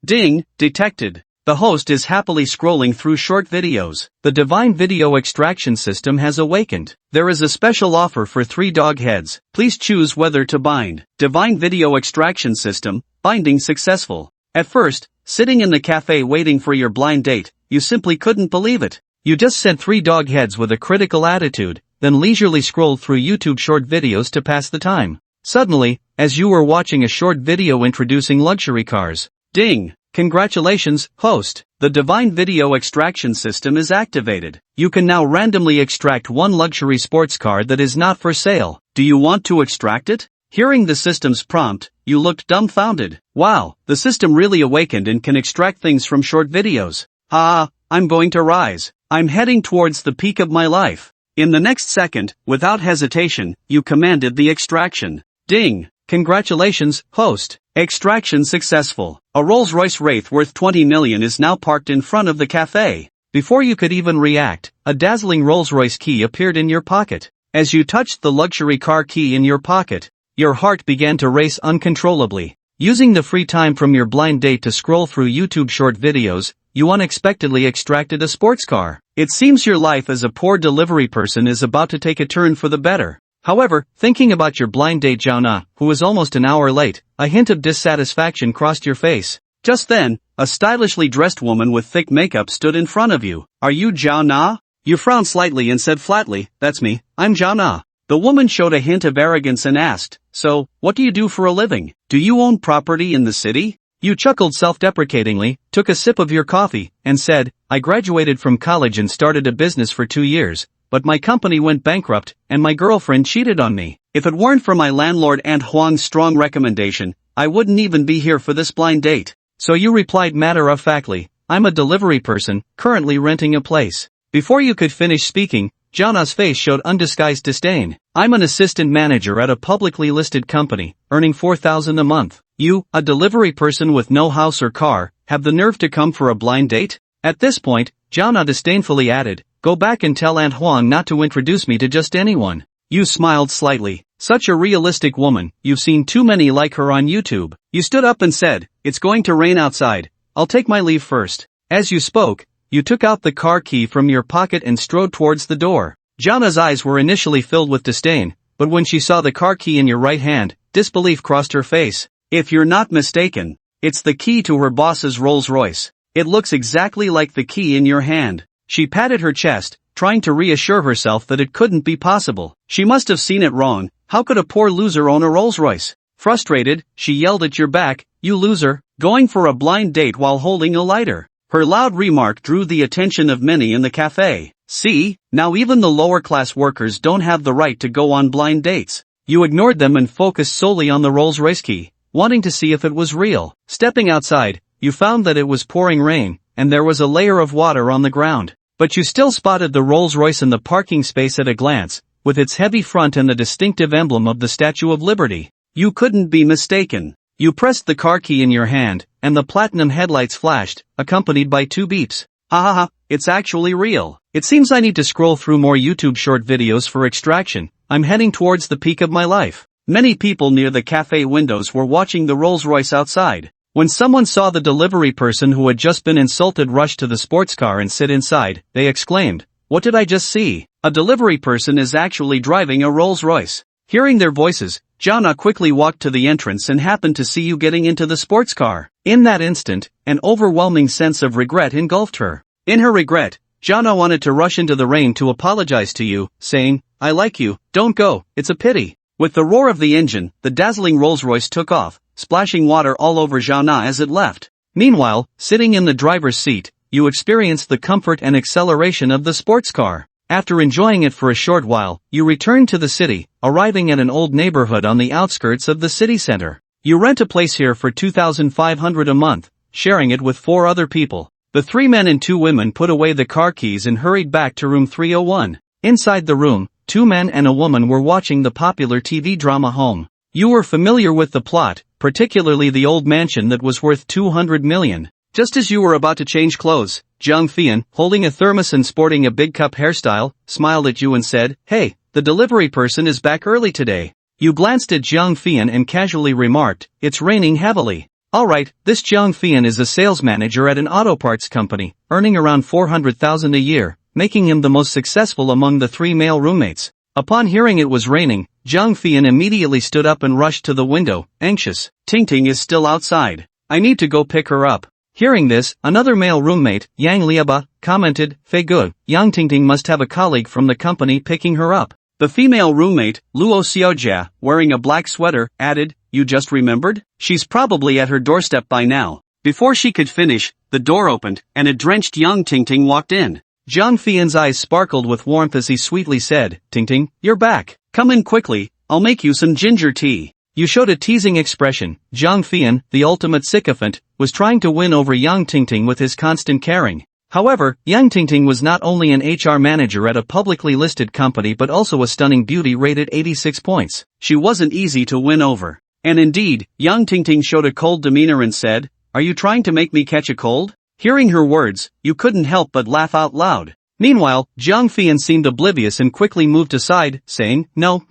Ding, detected. The host is happily scrolling through short videos. The divine video extraction system has awakened. There is a special offer for 3 dog heads. Please choose whether to bind. Divine video extraction system, binding successful. At first, sitting in the cafe waiting for your blind date, you simply couldn't believe it. You just sent 3 dog heads with a critical attitude, then leisurely scrolled through YouTube short videos to pass the time. Suddenly, as you were watching a short video introducing luxury cars, ding! Congratulations, host! The divine video extraction system is activated. You can now randomly extract one luxury sports car that is not for sale. Do you want to extract it? Hearing the system's prompt, you looked dumbfounded. Wow, the system really awakened and can extract things from short videos. I'm going to rise. I'm heading towards the peak of my life. In the next second, without hesitation, you commanded the extraction. Ding! Congratulations, host! Extraction successful. A Rolls-Royce Wraith worth 20 million is now parked in front of the cafe. Before you could even react, a dazzling Rolls-Royce key appeared in your pocket. As you touched the luxury car key in your pocket, your heart began to race uncontrollably. Using the free time from your blind date to scroll through YouTube short videos, you unexpectedly extracted a sports car. It seems your life as a poor delivery person is about to take a turn for the better. However, thinking about your blind date Zhao, who was almost an hour late, a hint of dissatisfaction crossed your face. Just then, a stylishly dressed woman with thick makeup stood in front of you. Are you Zhao? You frowned slightly and said flatly, "That's me, I'm Zhao." The woman showed a hint of arrogance and asked, "So, what do you do for a living? Do you own property in the city?" You chuckled self-deprecatingly, took a sip of your coffee, and said, "I graduated from college and started a business for 2 years. But my company went bankrupt, and my girlfriend cheated on me. If it weren't for my landlord Aunt Huang's strong recommendation, I wouldn't even be here for this blind date." So you replied matter-of-factly, "I'm a delivery person, currently renting a place." Before you could finish speaking, Jana's face showed undisguised disdain. "I'm an assistant manager at a publicly listed company, earning 4,000 a month. You, a delivery person with no house or car, have the nerve to come for a blind date?" At this point, Jana disdainfully added, "Go back and tell Aunt Huang not to introduce me to just anyone." You smiled slightly. "Such a realistic woman, you've seen too many like her on YouTube." You stood up and said, "It's going to rain outside. I'll take my leave first." As you spoke, you took out the car key from your pocket and strode towards the door. Jana's eyes were initially filled with disdain, but when she saw the car key in your right hand, disbelief crossed her face. If you're not mistaken, it's the key to her boss's Rolls-Royce. It looks exactly like the key in your hand. She patted her chest, trying to reassure herself that it couldn't be possible. She must have seen it wrong. How could a poor loser own a Rolls-Royce? Frustrated, she yelled at your back, "You loser, going for a blind date while holding a lighter." Her loud remark drew the attention of many in the cafe. "See, now even the lower-class workers don't have the right to go on blind dates." You ignored them and focused solely on the Rolls-Royce key, wanting to see if it was real. Stepping outside, you found that it was pouring rain, and there was a layer of water on the ground. But you still spotted the Rolls-Royce in the parking space at a glance, with its heavy front and the distinctive emblem of the Statue of Liberty. You couldn't be mistaken. You pressed the car key in your hand, and the platinum headlights flashed, accompanied by 2 beeps. Ha, it's actually real. It seems I need to scroll through more YouTube short videos for extraction. I'm heading towards the peak of my life. Many people near the cafe windows were watching the Rolls-Royce outside. When someone saw the delivery person who had just been insulted rush to the sports car and sit inside, they exclaimed, "What did I just see? A delivery person is actually driving a Rolls-Royce." Hearing their voices, Jana quickly walked to the entrance and happened to see you getting into the sports car. In that instant, an overwhelming sense of regret engulfed her. In her regret, Jana wanted to rush into the rain to apologize to you, saying, "I like you, don't go, it's a pity." With the roar of the engine, the dazzling Rolls-Royce took off, splashing water all over Zhao as it left. Meanwhile, sitting in the driver's seat, you experienced the comfort and acceleration of the sports car. After enjoying it for a short while, you returned to the city, arriving at an old neighborhood on the outskirts of the city center. You rent a place here for 2,500 a month, sharing it with 4 other people. The 3 men and 2 women put away the car keys and hurried back to room 301. Inside the room, 2 men and a woman were watching the popular TV drama Home. You were familiar with the plot, particularly the old mansion that was worth 200 million. Just as you were about to change clothes, Zhang Fian, holding a thermos and sporting a big cup hairstyle, smiled at you and said, "Hey, the delivery person is back early today." You glanced at Zhang Fian and casually remarked, "It's raining heavily." Alright, this Jiang Fian is a sales manager at an auto parts company, earning around 400,000 a year, making him the most successful among the 3 male roommates. Upon hearing it was raining, Jiang Fian immediately stood up and rushed to the window, anxious. Ting Ting is still outside. I need to go pick her up. Hearing this, another male roommate, Yang Liaba, commented, Fei Gu, Yang Tingting must have a colleague from the company picking her up. The female roommate, Luo Xiaojia, wearing a black sweater, added, You just remembered? She's probably at her doorstep by now. Before she could finish, the door opened, and a drenched Yang Tingting walked in. Jiang Fian's eyes sparkled with warmth as he sweetly said, Tingting, you're back. Come in quickly, I'll make you some ginger tea. You showed a teasing expression. Jiang Fian, the ultimate sycophant, was trying to win over Yang Tingting with his constant caring. However, Yang Tingting was not only an HR manager at a publicly listed company but also a stunning beauty rated 86 points. She wasn't easy to win over. And indeed, Yang Tingting showed a cold demeanor and said, Are you trying to make me catch a cold? Hearing her words, you couldn't help but laugh out loud. Meanwhile, Jiang Fian seemed oblivious and quickly moved aside, saying, No,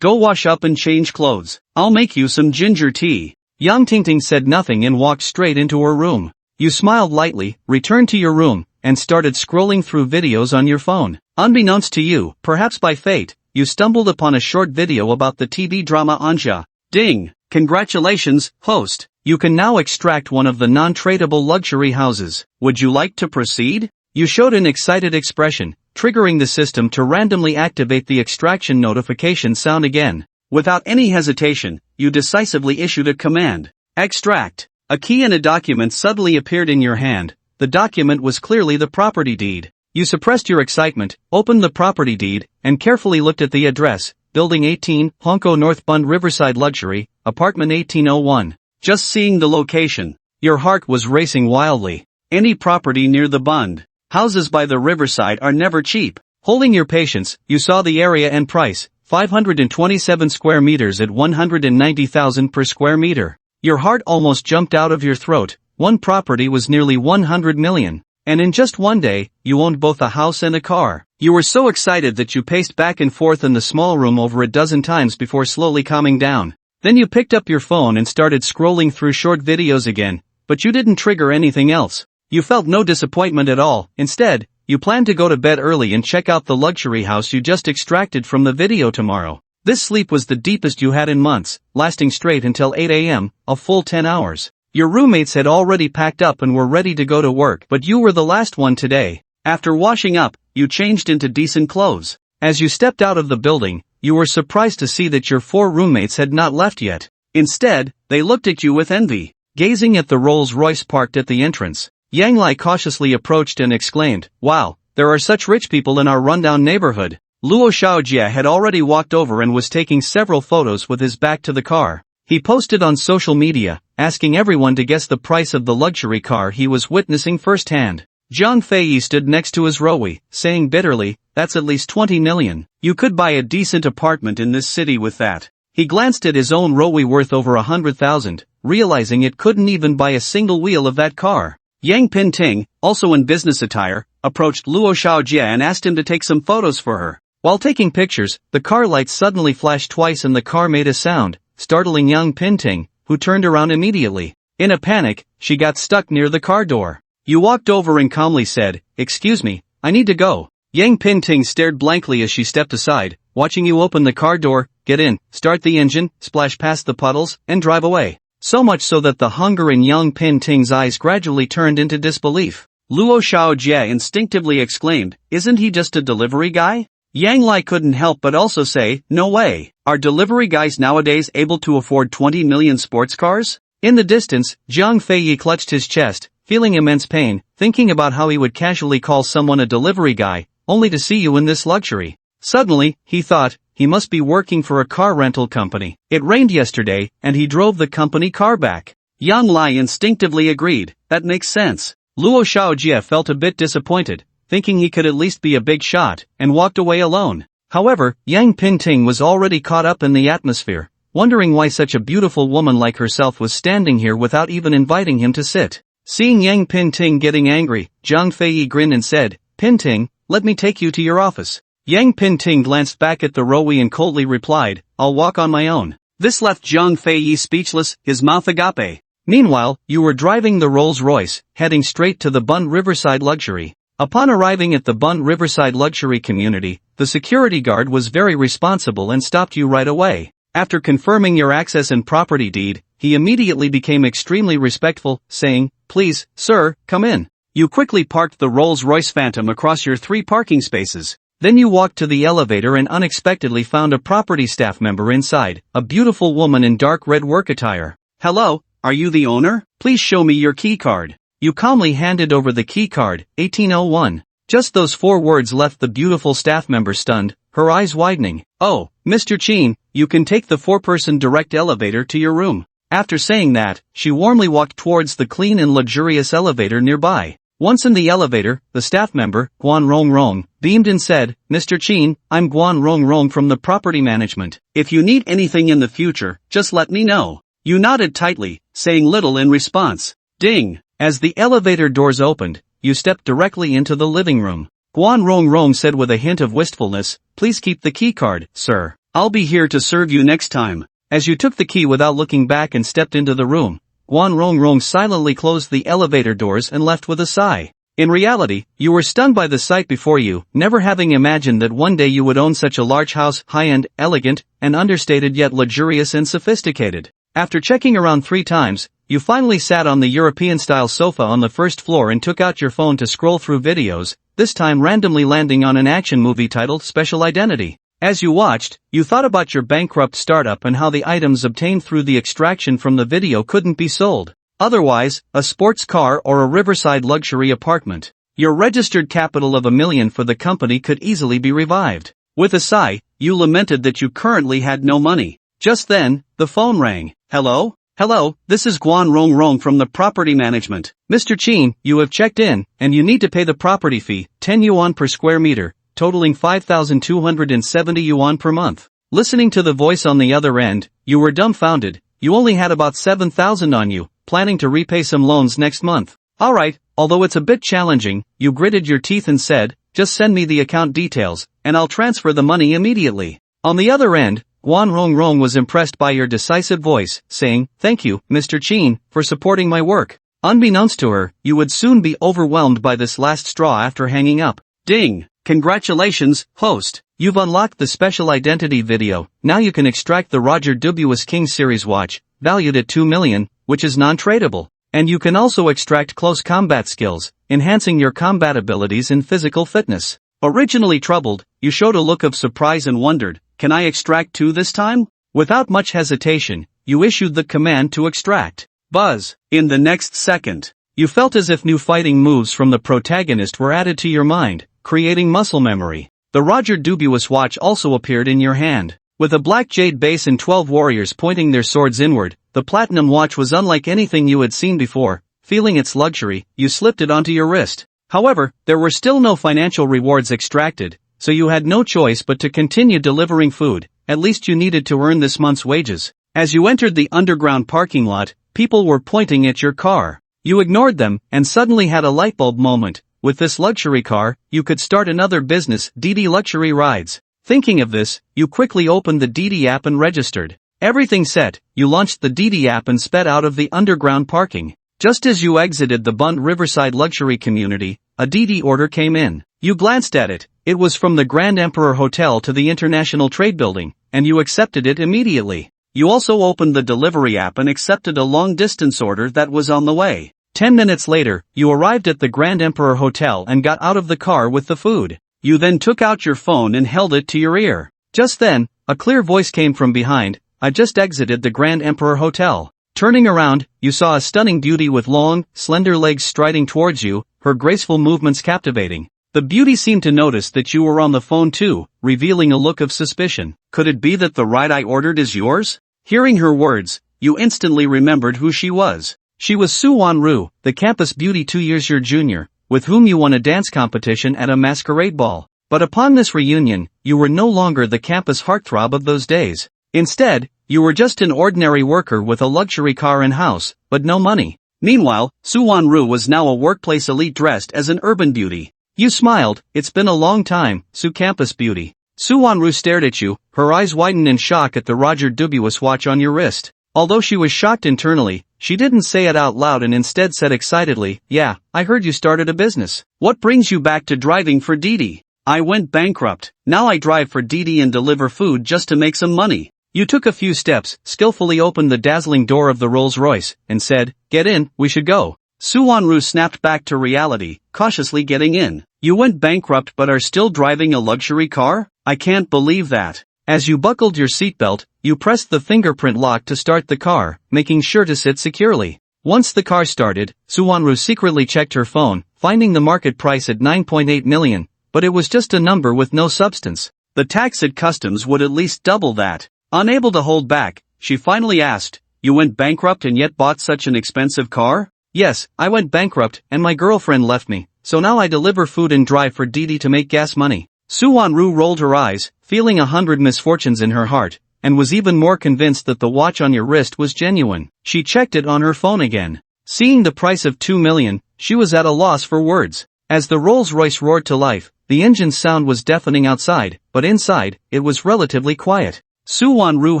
go wash up and change clothes. I'll make you some ginger tea. Yang Tingting said nothing and walked straight into her room. You smiled lightly, returned to your room, and started scrolling through videos on your phone. Unbeknownst to you, perhaps by fate, you stumbled upon a short video about the TV drama Anja. Ding! Congratulations, host! You can now extract one of the non-tradable luxury houses. Would you like to proceed? You showed an excited expression, triggering the system to randomly activate the extraction notification sound again. Without any hesitation, you decisively issued a command. Extract. A key and a document suddenly appeared in your hand. The document was clearly the property deed. You suppressed your excitement, opened the property deed, and carefully looked at the address, Building 18, Hongkou North Bund Riverside Luxury, Apartment 1801. Just seeing the location, your heart was racing wildly. Any property near the Bund. Houses by the riverside are never cheap. Holding your patience, you saw the area and price, 527 square meters at 190,000 per square meter. Your heart almost jumped out of your throat. One property was nearly 100 million. And in just one day, you owned both a house and a car. You were so excited that you paced back and forth in the small room over a dozen times before slowly calming down. Then you picked up your phone and started scrolling through short videos again, but you didn't trigger anything else. You felt no disappointment at all. Instead, you planned to go to bed early and check out the luxury house you just extracted from the video tomorrow. This sleep was the deepest you had in months, lasting straight until 8 a.m., a full 10 hours. Your roommates had already packed up and were ready to go to work, but you were the last one today. After washing up, you changed into decent clothes. As you stepped out of the building, you were surprised to see that your 4 roommates had not left yet. Instead, they looked at you with envy. Gazing at the Rolls-Royce parked at the entrance, Yang Lai cautiously approached and exclaimed, Wow, there are such rich people in our rundown neighborhood. Luo Xiaojia had already walked over and was taking several photos with his back to the car. He posted on social media, asking everyone to guess the price of the luxury car he was witnessing firsthand. Zhang Fei stood next to his rowie, saying bitterly, That's at least 20 million. You could buy a decent apartment in this city with that. He glanced at his own rowie worth over 100,000, realizing it couldn't even buy a single wheel of that car. Yang Pinting, also in business attire, approached Luo Xiaojia and asked him to take some photos for her. While taking pictures, the car lights suddenly flashed twice and the car made a sound, startling Yang Pinting, who turned around immediately. In a panic, she got stuck near the car door. You walked over and calmly said, Excuse me, I need to go. Yang Pinting stared blankly as she stepped aside, watching you open the car door, get in, start the engine, splash past the puddles, and drive away. So much so that the hunger in Yang Pinting's eyes gradually turned into disbelief. Luo Xiaojia instinctively exclaimed, Isn't he just a delivery guy? Yang Lai couldn't help but also say, No way. Are delivery guys nowadays able to afford 20 million sports cars? In the distance, Zhang Fei clutched his chest, feeling immense pain, thinking about how he would casually call someone a delivery guy, only to see you in this luxury. Suddenly, he thought, he must be working for a car rental company. It rained yesterday, and he drove the company car back. Yang Lai instinctively agreed, that makes sense. Luo Xiaojia felt a bit disappointed, thinking he could at least be a big shot, and walked away alone. However, Yang Pinting was already caught up in the atmosphere, wondering why such a beautiful woman like herself was standing here without even inviting him to sit. Seeing Yang Pinting getting angry, Zhang Fei grinned and said, Pinting, let me take you to your office. Yang Pinting glanced back at the rowie and coldly replied, I'll walk on my own. This left Zhang Fei speechless, his mouth agape. Meanwhile, you were driving the Rolls-Royce, heading straight to the Bund Riverside Luxury. Upon arriving at the Bund Riverside Luxury community, the security guard was very responsible and stopped you right away. After confirming your access and property deed, he immediately became extremely respectful, saying, "Please, sir, come in." You quickly parked the Rolls-Royce Phantom across your 3 parking spaces. Then you walked to the elevator and unexpectedly found a property staff member inside, a beautiful woman in dark red work attire. "Hello, are you the owner? Please show me your key card." You calmly handed over the key card, 1801. Just those 4 words left the beautiful staff member stunned, her eyes widening. "Oh, Mr. Chin, you can take the 4-person direct elevator to your room." After saying that, she warmly walked towards the clean and luxurious elevator nearby. Once in the elevator, the staff member, Guan Rong Rong, beamed and said, "Mr. Chin, I'm Guan Rong Rong from the property management. If you need anything in the future, just let me know." You nodded tightly, saying little in response. Ding! As the elevator doors opened, you stepped directly into the living room. Guan Rong Rong said with a hint of wistfulness, "Please keep the key card, sir. I'll be here to serve you next time." As you took the key without looking back and stepped into the room, Guan Rong Rong silently closed the elevator doors and left with a sigh. In reality, you were stunned by the sight before you, never having imagined that one day you would own such a large house, high-end, elegant, and understated yet luxurious and sophisticated. After checking around 3 times, you finally sat on the European-style sofa on the first floor and took out your phone to scroll through videos, this time randomly landing on an action movie titled Special Identity. As you watched, you thought about your bankrupt startup and how the items obtained through the extraction from the video couldn't be sold. Otherwise, a sports car or a riverside luxury apartment. Your registered capital of $1 million for the company could easily be revived. With a sigh, you lamented that you currently had no money. Just then, the phone rang. "Hello? Hello, this is Guan Rong Rong from the property management. Mr. Chin, you have checked in, and you need to pay the property fee, 10 yuan per square meter, totaling 5,270 yuan per month." Listening to the voice on the other end, you were dumbfounded. You only had about 7,000 on you, planning to repay some loans next month. "Alright, although it's a bit challenging," you gritted your teeth and said, "just send me the account details, and I'll transfer the money immediately." On the other end, Guan Rong Rong was impressed by your decisive voice, saying, "Thank you, Mr. Chin, for supporting my work." Unbeknownst to her, you would soon be overwhelmed by this last straw after hanging up. Ding! Congratulations, host! You've unlocked the special identity video. Now you can extract the Roger Dubuis King series watch, valued at 2 million, which is non-tradable. And you can also extract close combat skills, enhancing your combat abilities and physical fitness. Originally troubled, you showed a look of surprise and wondered, "Can I extract 2 this time?" Without much hesitation, you issued the command to extract. Buzz! In the next second, you felt as if new fighting moves from the protagonist were added to your mind, creating muscle memory. The Roger Dubuis watch also appeared in your hand. With a black jade base and 12 warriors pointing their swords inward, the platinum watch was unlike anything you had seen before. Feeling its luxury, you slipped it onto your wrist. However, there were still no financial rewards extracted, so you had no choice but to continue delivering food. At least you needed to earn this month's wages. As you entered the underground parking lot, people were pointing at your car. You ignored them, and suddenly had a lightbulb moment. With this luxury car, you could start another business, DD Luxury Rides. Thinking of this, you quickly opened the DD app and registered. Everything set, you launched the DD app and sped out of the underground parking. Just as you exited the Bund Riverside Luxury community, a DD order came in. You glanced at it. It was from the Grand Emperor Hotel to the International Trade Building, and you accepted it immediately. You also opened the delivery app and accepted a long-distance order that was on the way. 10 minutes later, you arrived at the Grand Emperor Hotel and got out of the car with the food. You then took out your phone and held it to your ear. Just then, a clear voice came from behind. "I just exited the Grand Emperor Hotel." Turning around, you saw a stunning beauty with long, slender legs striding towards you, her graceful movements captivating. The beauty seemed to notice that you were on the phone too, revealing a look of suspicion. "Could it be that the ride I ordered is yours?" Hearing her words, you instantly remembered who she was. She was Su Wanru, the campus beauty 2 years your junior, with whom you won a dance competition at a masquerade ball. But upon this reunion, you were no longer the campus heartthrob of those days. Instead, you were just an ordinary worker with a luxury car and house, but no money. Meanwhile, Su Wanru was now a workplace elite dressed as an urban beauty. You smiled. "It's been a long time, Su Campus Beauty." Su Wanru stared at you, her eyes widened in shock at the Roger Dubuis watch on your wrist. Although she was shocked internally, She didn't say it out loud and instead said excitedly, "Yeah, I heard you started a business. What brings you back to driving for Didi?" "I went bankrupt. Now I drive for Didi and deliver food just to make some money." You took a few steps, skillfully opened the dazzling door of the Rolls-Royce, and said, "Get in, we should go." Suwon-Ru snapped back to reality, cautiously getting in. "You went bankrupt but are still driving a luxury car? I can't believe that." As you buckled your seatbelt, you pressed the fingerprint lock to start the car, making sure to sit securely. Once the car started, Suwon-Ru secretly checked her phone, finding the market price at 9.8 million, but it was just a number with no substance. The tax at customs would at least double that. Unable to hold back, she finally asked, "You went bankrupt and yet bought such an expensive car?" "Yes, I went bankrupt and my girlfriend left me, so now I deliver food and drive for Didi to make gas money." Suwon-Ru rolled her eyes, feeling 100 misfortunes in her heart, and was even more convinced that the watch on your wrist was genuine. She checked it on her phone again. Seeing the price of 2 million, she was at a loss for words. As the Rolls-Royce roared to life, the engine's sound was deafening outside, but inside, it was relatively quiet. Suwon-Ru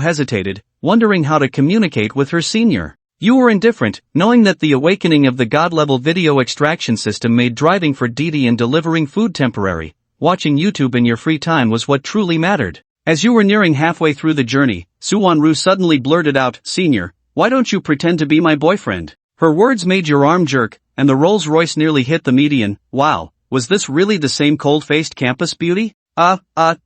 hesitated, wondering how to communicate with her senior. You were indifferent, knowing that the awakening of the God-level video extraction system made driving for Didi and delivering food temporary. Watching YouTube in your free time was what truly mattered. As you were nearing halfway through the journey, Suwon-Ru suddenly blurted out, "Senior, why don't you pretend to be my boyfriend?" Her words made your arm jerk, and the Rolls-Royce nearly hit the median. Wow, was this really the same cold-faced campus beauty?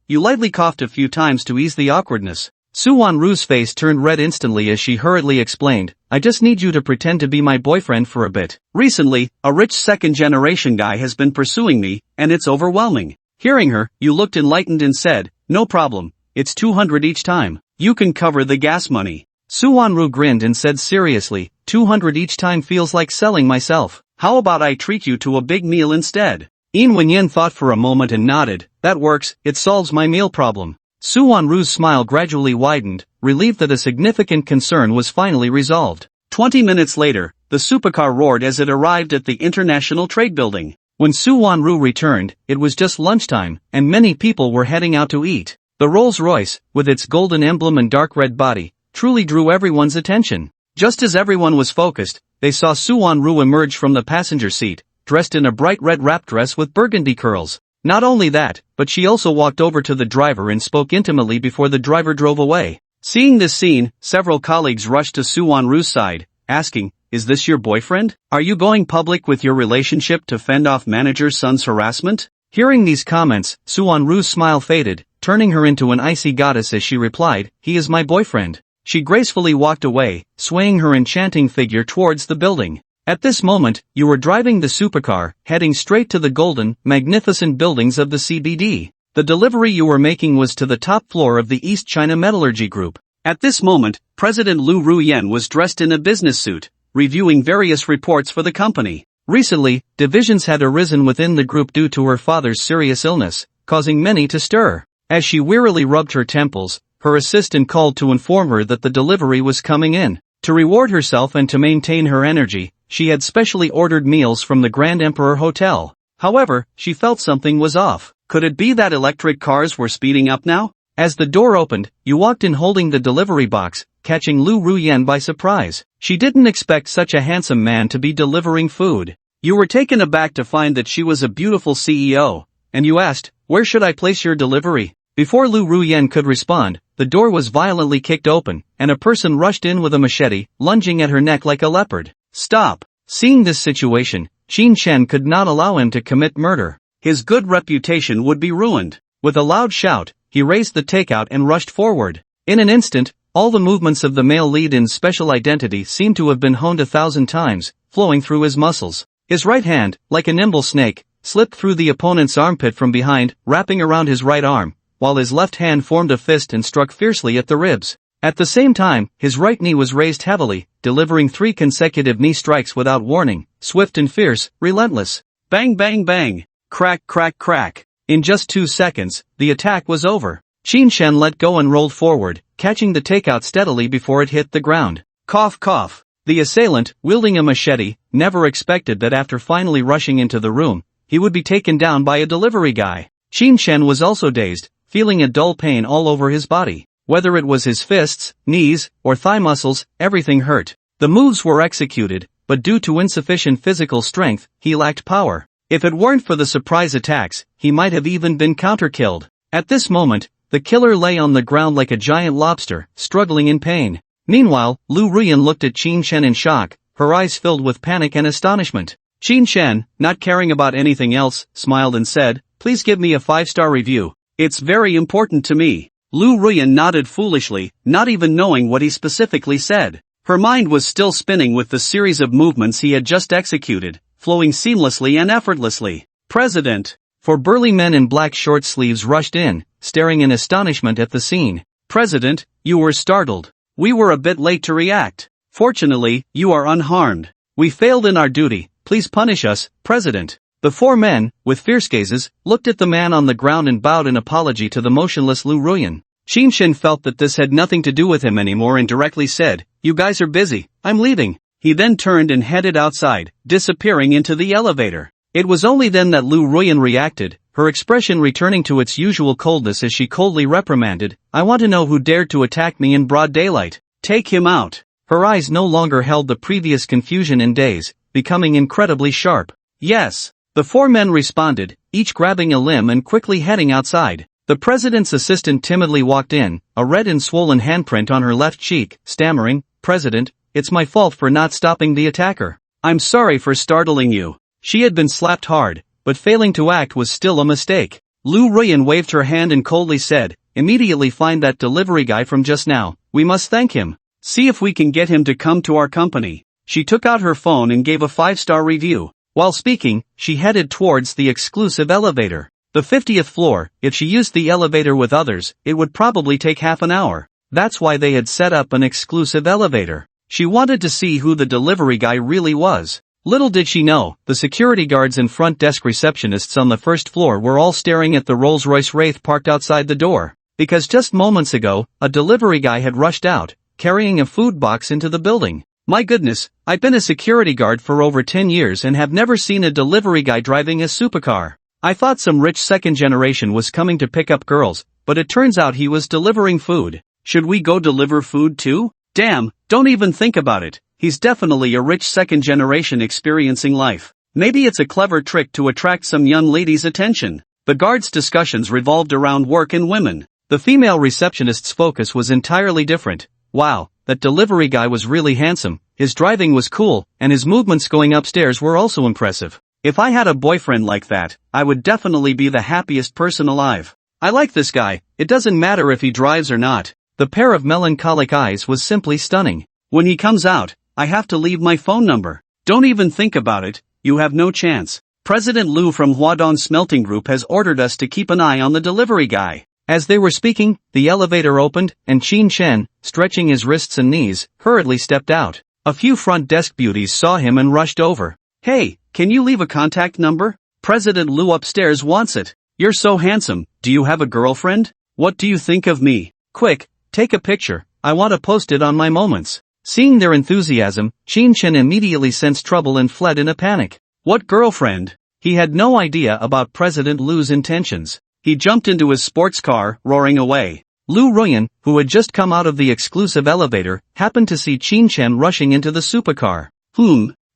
You lightly coughed a few times to ease the awkwardness. Suwon-Ru's face turned red instantly as she hurriedly explained, "I just need you to pretend to be my boyfriend for a bit. Recently, a rich second-generation guy has been pursuing me, and it's overwhelming." Hearing her, you looked enlightened and said, "No problem, it's 200 each time. You can cover the gas money." Suwon-Ru grinned and said seriously, 200 each time feels like selling myself. How about I treat you to a big meal instead?" Yin Wenyan thought for a moment and nodded, "That works, it solves my meal problem." Suwon-Ru's smile gradually widened, relieved that a significant concern was finally resolved. 20 minutes later, the supercar roared as it arrived at the International Trade Building. When Suwon-Ru returned, it was just lunchtime, and many people were heading out to eat. The Rolls-Royce, with its golden emblem and dark red body, truly drew everyone's attention. Just as everyone was focused, they saw Suwon-Ru emerge from the passenger seat, dressed in a bright red wrap dress with burgundy curls. Not only that, but she also walked over to the driver and spoke intimately before the driver drove away. Seeing this scene, several colleagues rushed to Suwon-Ru's side, asking, "Is this your boyfriend? Are you going public with your relationship to fend off manager Sun's harassment?" Hearing these comments, Suwon-Ru's smile faded, turning her into an icy goddess as she replied, "He is my boyfriend." She gracefully walked away, swaying her enchanting figure towards the building. At this moment, you were driving the supercar, heading straight to the golden, magnificent buildings of the CBD. The delivery you were making was to the top floor of the East China Metallurgy Group. At this moment, President Lu Ruyen was dressed in a business suit, reviewing various reports for the company. Recently, divisions had arisen within the group due to her father's serious illness, causing many to stir. As she wearily rubbed her temples, her assistant called to inform her that the delivery was coming in. To reward herself and to maintain her energy, she had specially ordered meals from the Grand Emperor Hotel. However, she felt something was off. Could it be that electric cars were speeding up now? As the door opened, you walked in holding the delivery box, catching Lu Ruyen by surprise. She didn't expect such a handsome man to be delivering food. You were taken aback to find that she was a beautiful CEO, and you asked, "Where should I place your delivery?" Before Lu Ruyen could respond, the door was violently kicked open, and a person rushed in with a machete, lunging at her neck like a leopard. "Stop!" Seeing this situation, Qin Shen could not allow him to commit murder. His good reputation would be ruined. With a loud shout, he raised the takeout and rushed forward. In an instant, all the movements of the male lead in Special Identity seemed to have been honed 1,000 times, flowing through his muscles. His right hand, like a nimble snake, slipped through the opponent's armpit from behind, wrapping around his right arm, while his left hand formed a fist and struck fiercely at the ribs. At the same time, his right knee was raised heavily, delivering 3 consecutive knee strikes without warning, swift and fierce, relentless. Bang bang bang! Crack crack crack! In just 2 seconds, the attack was over. Qin Shen let go and rolled forward, catching the takeout steadily before it hit the ground. Cough cough! The assailant, wielding a machete, never expected that after finally rushing into the room, he would be taken down by a delivery guy. Qin Shen was also dazed, feeling a dull pain all over his body. Whether it was his fists, knees, or thigh muscles, everything hurt. The moves were executed, but due to insufficient physical strength, he lacked power. If it weren't for the surprise attacks, he might have even been counter-killed. At this moment, the killer lay on the ground like a giant lobster, struggling in pain. Meanwhile, Lu Ruyan looked at Qin Shen in shock, her eyes filled with panic and astonishment. Qin Shen, not caring about anything else, smiled and said, "Please give me a 5-star review. It's very important to me." Lu Ruyan nodded foolishly, not even knowing what he specifically said. Her mind was still spinning with the series of movements he had just executed, flowing seamlessly and effortlessly. "President!" Four burly men in black short sleeves rushed in, staring in astonishment at the scene. "President, you were startled. We were a bit late to react. Fortunately, you are unharmed. We failed in our duty, please punish us, President." The four men, with fierce gazes, looked at the man on the ground and bowed in apology to the motionless Lu Ruyan. Qin Shen felt that this had nothing to do with him anymore and directly said, "You guys are busy, I'm leaving." He then turned and headed outside, disappearing into the elevator. It was only then that Lu Ruyan reacted, her expression returning to its usual coldness as she coldly reprimanded, "I want to know who dared to attack me in broad daylight. Take him out." Her eyes no longer held the previous confusion and daze, becoming incredibly sharp. "Yes." The four men responded, each grabbing a limb and quickly heading outside. The president's assistant timidly walked in, a red and swollen handprint on her left cheek, stammering, "President, it's my fault for not stopping the attacker. I'm sorry for startling you." She had been slapped hard, but failing to act was still a mistake. Lu Ruyan waved her hand and coldly said, "Immediately find that delivery guy from just now, we must thank him. See if we can get him to come to our company." She took out her phone and gave a 5-star review. While speaking, she headed towards the exclusive elevator. The 50th floor. If she used the elevator with others, it would probably take half an hour. That's why they had set up an exclusive elevator. She wanted to see who the delivery guy really was. Little did she know, the security guards and front desk receptionists on the first floor were all staring at the Rolls-Royce Wraith parked outside the door. Because just moments ago, a delivery guy had rushed out, carrying a food box into the building. My goodness, I've been a security guard for over 10 years and have never seen a delivery guy driving a supercar. I thought some rich second generation was coming to pick up girls, but it turns out he was delivering food. Should we go deliver food too? Damn, don't even think about it. He's definitely a rich second generation experiencing life. Maybe it's a clever trick to attract some young lady's attention. The guards' discussions revolved around work and women. The female receptionist's focus was entirely different. Wow, that delivery guy was really handsome, his driving was cool, and his movements going upstairs were also impressive. If I had a boyfriend like that, I would definitely be the happiest person alive. I like this guy, it doesn't matter if he drives or not. The pair of melancholic eyes was simply stunning. When he comes out, I have to leave my phone number. Don't even think about it, you have no chance. President Lu from Huadong Smelting Group has ordered us to keep an eye on the delivery guy. As they were speaking, the elevator opened, and Qin Shen, stretching his wrists and knees, hurriedly stepped out. A few front desk beauties saw him and rushed over. "Hey, can you leave a contact number? President Lu upstairs wants it. You're so handsome, do you have a girlfriend? What do you think of me? Quick, take a picture, I want to post it on my moments." Seeing their enthusiasm, Qin Shen immediately sensed trouble and fled in a panic. What girlfriend? He had no idea about President Lu's intentions. He jumped into his sports car, roaring away. Lu Ruyan, who had just come out of the exclusive elevator, happened to see Qin Shen rushing into the supercar.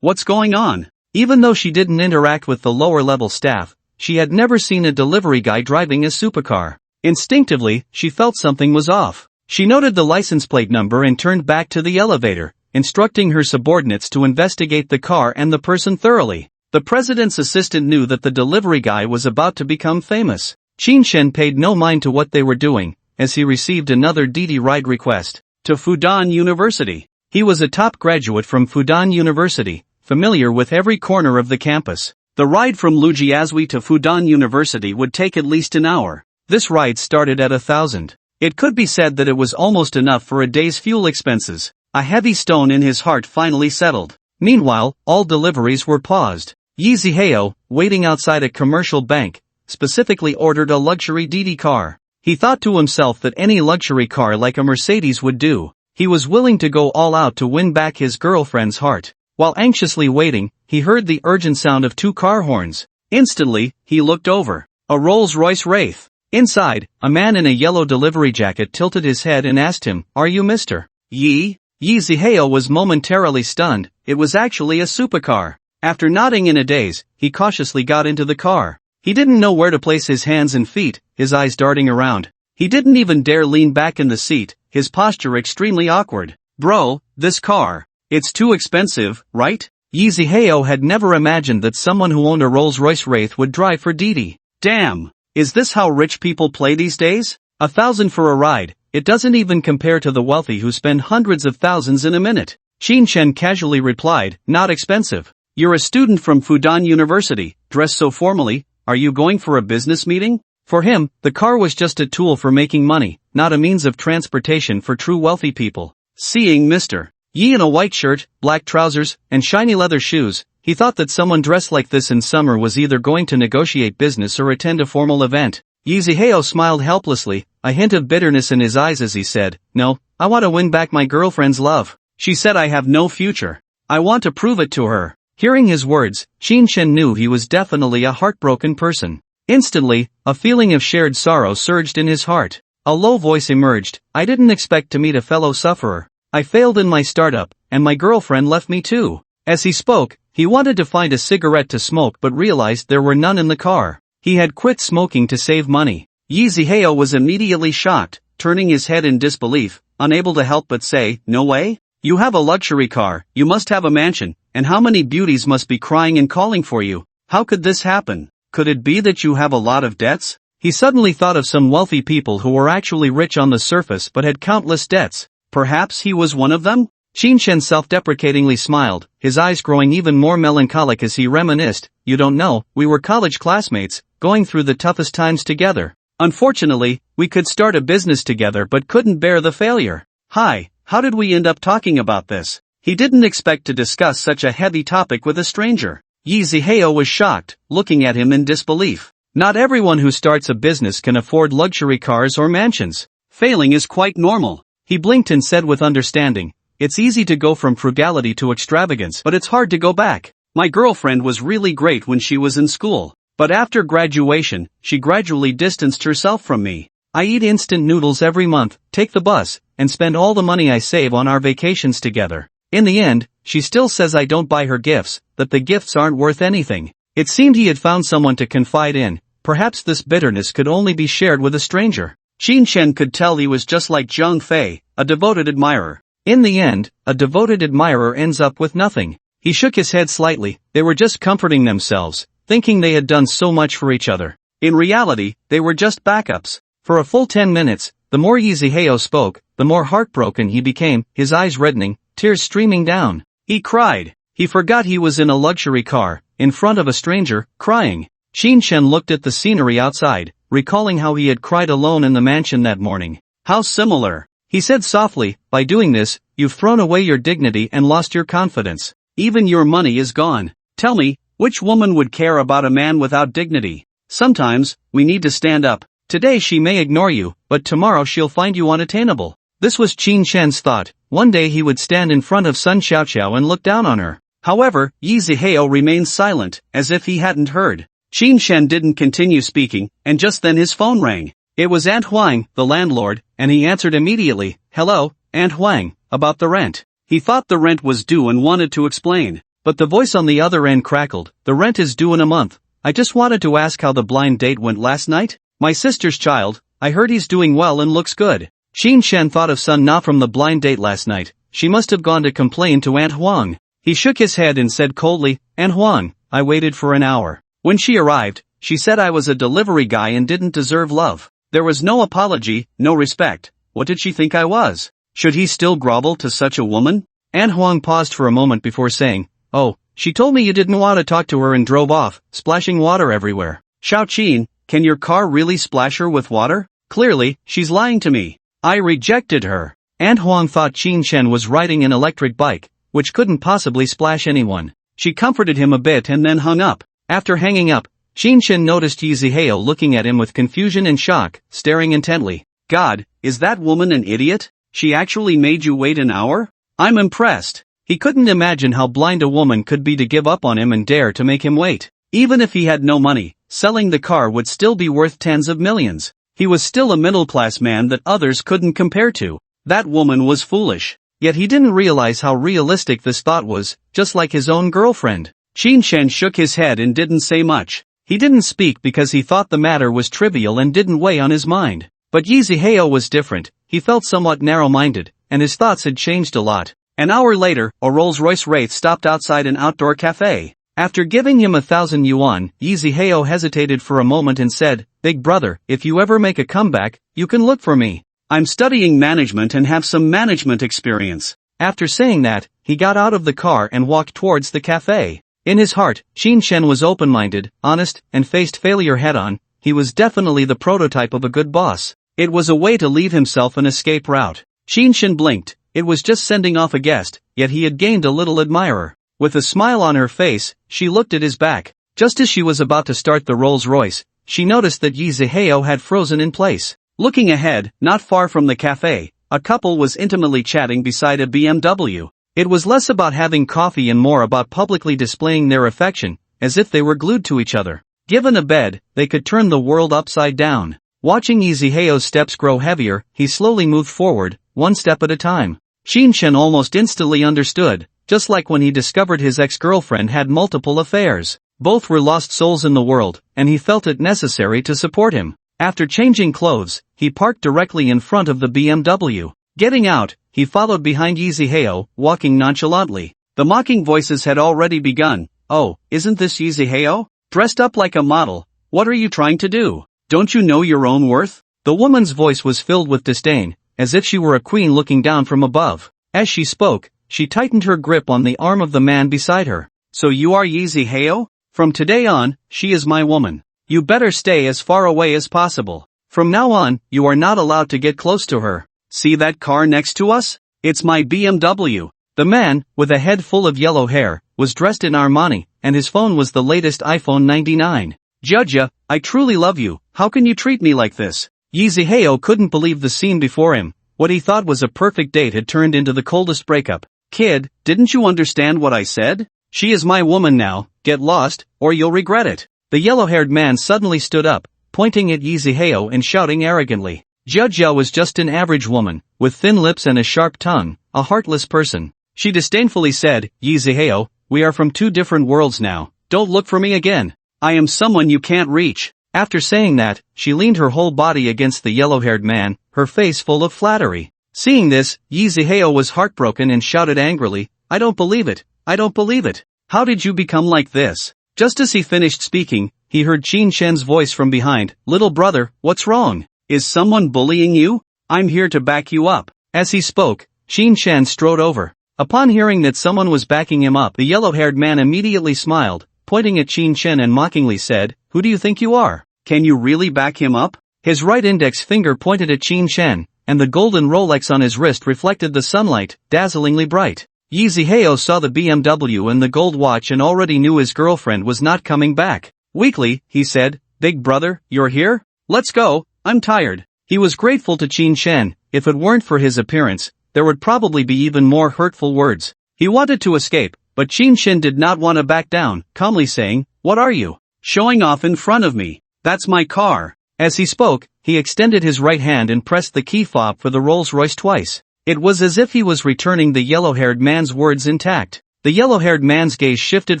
What's going on? Even though she didn't interact with the lower-level staff, she had never seen a delivery guy driving a supercar. Instinctively, she felt something was off. She noted the license plate number and turned back to the elevator, instructing her subordinates to investigate the car and the person thoroughly. The president's assistant knew that the delivery guy was about to become famous. Qin Shen paid no mind to what they were doing, as he received another DD ride request. To Fudan University. He was a top graduate from Fudan University, familiar with every corner of the campus. The ride from Lujiazui to Fudan University would take at least an hour. This ride started at 1,000. It could be said that it was almost enough for a day's fuel expenses. A heavy stone in his heart finally settled. Meanwhile, all deliveries were paused. Yi Zihao, waiting outside a commercial bank, specifically ordered a luxury DD car. He thought to himself that any luxury car like a Mercedes would do. He was willing to go all out to win back his girlfriend's heart. While anxiously waiting, he heard the urgent sound of 2 car horns. Instantly, he looked over. A Rolls-Royce Wraith. Inside, a man in a yellow delivery jacket tilted his head and asked him, "Are you Mr. Yi?" Yi Zihao was momentarily stunned. It was actually a supercar. After nodding in a daze, he cautiously got into the car. He didn't know where to place his hands and feet, his eyes darting around. He didn't even dare lean back in the seat, his posture extremely awkward. Bro, this car. It's too expensive, right? Yi Zihao had never imagined that someone who owned a Rolls-Royce Wraith would drive for Didi. Damn! Is this how rich people play these days? 1,000 for a ride, it doesn't even compare to the wealthy who spend hundreds of thousands in a minute. Qin Shen casually replied, not expensive. You're a student from Fudan University, dressed so formally, are you going for a business meeting? For him, the car was just a tool for making money, not a means of transportation for true wealthy people. Seeing Mr. Yi in a white shirt, black trousers, and shiny leather shoes, he thought that someone dressed like this in summer was either going to negotiate business or attend a formal event. Yi Zihao smiled helplessly, a hint of bitterness in his eyes as he said, no, I want to win back my girlfriend's love. She said I have no future. I want to prove it to her. Hearing his words, Qin Shen knew he was definitely a heartbroken person. Instantly, a feeling of shared sorrow surged in his heart. A low voice emerged, I didn't expect to meet a fellow sufferer. I failed in my startup, and my girlfriend left me too. As he spoke, he wanted to find a cigarette to smoke but realized there were none in the car. He had quit smoking to save money. Yi Zihao was immediately shocked, turning his head in disbelief, unable to help but say, no way? You have a luxury car, you must have a mansion, and how many beauties must be crying and calling for you? How could this happen? Could it be that you have a lot of debts? He suddenly thought of some wealthy people who were actually rich on the surface but had countless debts. Perhaps he was one of them? Qin Shen self-deprecatingly smiled, his eyes growing even more melancholic as he reminisced, you don't know, we were college classmates, going through the toughest times together. Unfortunately, we could start a business together but couldn't bear the failure. Hi, how did we end up talking about this? He didn't expect to discuss such a heavy topic with a stranger. Yi Zihao was shocked, looking at him in disbelief. Not everyone who starts a business can afford luxury cars or mansions. Failing is quite normal. He blinked and said with understanding, it's easy to go from frugality to extravagance, but it's hard to go back. My girlfriend was really great when she was in school, but after graduation, she gradually distanced herself from me. I eat instant noodles every month, take the bus, and spend all the money I save on our vacations together. In the end, she still says I don't buy her gifts, that the gifts aren't worth anything. It seemed he had found someone to confide in. Perhaps this bitterness could only be shared with a stranger. Qin Shen could tell he was just like Zhang Fei, a devoted admirer. In the end, a devoted admirer ends up with nothing. He shook his head slightly, they were just comforting themselves, thinking they had done so much for each other. In reality, they were just backups. For a full 10 minutes, the more Yi Zihao spoke, the more heartbroken he became, his eyes reddening, tears streaming down. He cried. He forgot he was in a luxury car, in front of a stranger, crying. Qin Shen looked at the scenery outside, recalling how he had cried alone in the mansion that morning. How similar. He said softly, by doing this, you've thrown away your dignity and lost your confidence. Even your money is gone. Tell me, which woman would care about a man without dignity? Sometimes, we need to stand up. Today she may ignore you, but tomorrow she'll find you unattainable. This was Qin Shen's thought. One day he would stand in front of Sun Xiaoqiao and look down on her. However, Yi Zihao remained silent, as if he hadn't heard. Qin Shen didn't continue speaking, and just then his phone rang. It was Aunt Huang, the landlord, and he answered immediately. Hello, Aunt Huang, about the rent. He thought the rent was due and wanted to explain. But the voice on the other end crackled. The rent is due in a month. I just wanted to ask how the blind date went last night. My sister's child, I heard he's doing well and looks good. Qin Shen thought of Sun Na from the blind date last night. She must have gone to complain to Aunt Huang. He shook his head and said coldly, Aunt Huang, I waited for an hour. When she arrived, she said I was a delivery guy and didn't deserve love. There was no apology, no respect. What did she think I was? Should he still grovel to such a woman? Aunt Huang paused for a moment before saying, oh, she told me you didn't want to talk to her and drove off, splashing water everywhere. Xiao Qin, can your car really splash her with water? Clearly, she's lying to me. I rejected her. Aunt Huang thought Qin Shen was riding an electric bike, which couldn't possibly splash anyone. She comforted him a bit and then hung up. After hanging up, Qin Shen noticed Yi Zihao looking at him with confusion and shock, staring intently. God, is that woman an idiot? She actually made you wait an hour? I'm impressed. He couldn't imagine how blind a woman could be to give up on him and dare to make him wait. Even if he had no money, selling the car would still be worth tens of millions. He was still a middle-class man that others couldn't compare to. That woman was foolish. Yet he didn't realize how realistic this thought was, just like his own girlfriend. Qin Shen shook his head and didn't say much. He didn't speak because he thought the matter was trivial and didn't weigh on his mind. But Yi Zihao was different. He felt somewhat narrow-minded, and his thoughts had changed a lot. An hour later, a Rolls-Royce Wraith stopped outside an outdoor cafe. After giving him 1,000 yuan, Yi Zihao hesitated for a moment and said, "Big brother, if you ever make a comeback, you can look for me. I'm studying management and have some management experience." After saying that, he got out of the car and walked towards the cafe. In his heart, Qin Shen was open-minded, honest, and faced failure head-on. He was definitely the prototype of a good boss. It was a way to leave himself an escape route. Qin Shen blinked. It was just sending off a guest, yet he had gained a little admirer. With a smile on her face, she looked at his back. Just as she was about to start the Rolls-Royce, she noticed that Yi Zihao had frozen in place. Looking ahead, not far from the cafe, a couple was intimately chatting beside a BMW. It was less about having coffee and more about publicly displaying their affection, as if they were glued to each other. Given a bed, they could turn the world upside down. Watching Yi Zihao's steps grow heavier, he slowly moved forward, one step at a time. Qin Shen almost instantly understood, just like when he discovered his ex-girlfriend had multiple affairs. Both were lost souls in the world, and he felt it necessary to support him. After changing clothes, he parked directly in front of the BMW. Getting out, he followed behind Yi Zihao, walking nonchalantly. The mocking voices had already begun. "Oh, isn't this Yi Zihao? Dressed up like a model, what are you trying to do? Don't you know your own worth?" The woman's voice was filled with disdain, as if she were a queen looking down from above. As she spoke, she tightened her grip on the arm of the man beside her. "So you are Yi Zihao? From today on, she is my woman. You better stay as far away as possible. From now on, you are not allowed to get close to her. See that car next to us? It's my BMW." The man, with a head full of yellow hair, was dressed in Armani, and his phone was the latest iPhone 99. "Judge, I truly love you, how can you treat me like this?" Yi Zihao couldn't believe the scene before him. What he thought was a perfect date had turned into the coldest breakup. "Kid, didn't you understand what I said? She is my woman now, get lost, or you'll regret it." The yellow-haired man suddenly stood up, pointing at Yi Zihao and shouting arrogantly. Jia was just an average woman, with thin lips and a sharp tongue, a heartless person. She disdainfully said, "Yi Zihao, we are from two different worlds now, don't look for me again. I am someone you can't reach." After saying that, she leaned her whole body against the yellow-haired man, her face full of flattery. Seeing this, Yi Zihao was heartbroken and shouted angrily, "I don't believe it, I don't believe it. How did you become like this?" Just as he finished speaking, he heard Qin Shen's voice from behind, "Little brother, what's wrong? Is someone bullying you? I'm here to back you up." As he spoke, Qin Shen strode over. Upon hearing that someone was backing him up, the yellow-haired man immediately smiled, pointing at Qin Shen and mockingly said, "Who do you think you are? Can you really back him up?" His right index finger pointed at Qin Shen, and the golden Rolex on his wrist reflected the sunlight, dazzlingly bright. Yi Zihao saw the BMW and the gold watch and already knew his girlfriend was not coming back. Weakly, he said, "Big brother, you're here? Let's go, I'm tired." He was grateful to Qin Shen. If it weren't for his appearance, there would probably be even more hurtful words. He wanted to escape, but Qin Shen did not want to back down, calmly saying, "What are you showing off in front of me? That's my car." As he spoke, he extended his right hand and pressed the key fob for the Rolls-Royce twice. It was as if he was returning the yellow-haired man's words intact. The yellow-haired man's gaze shifted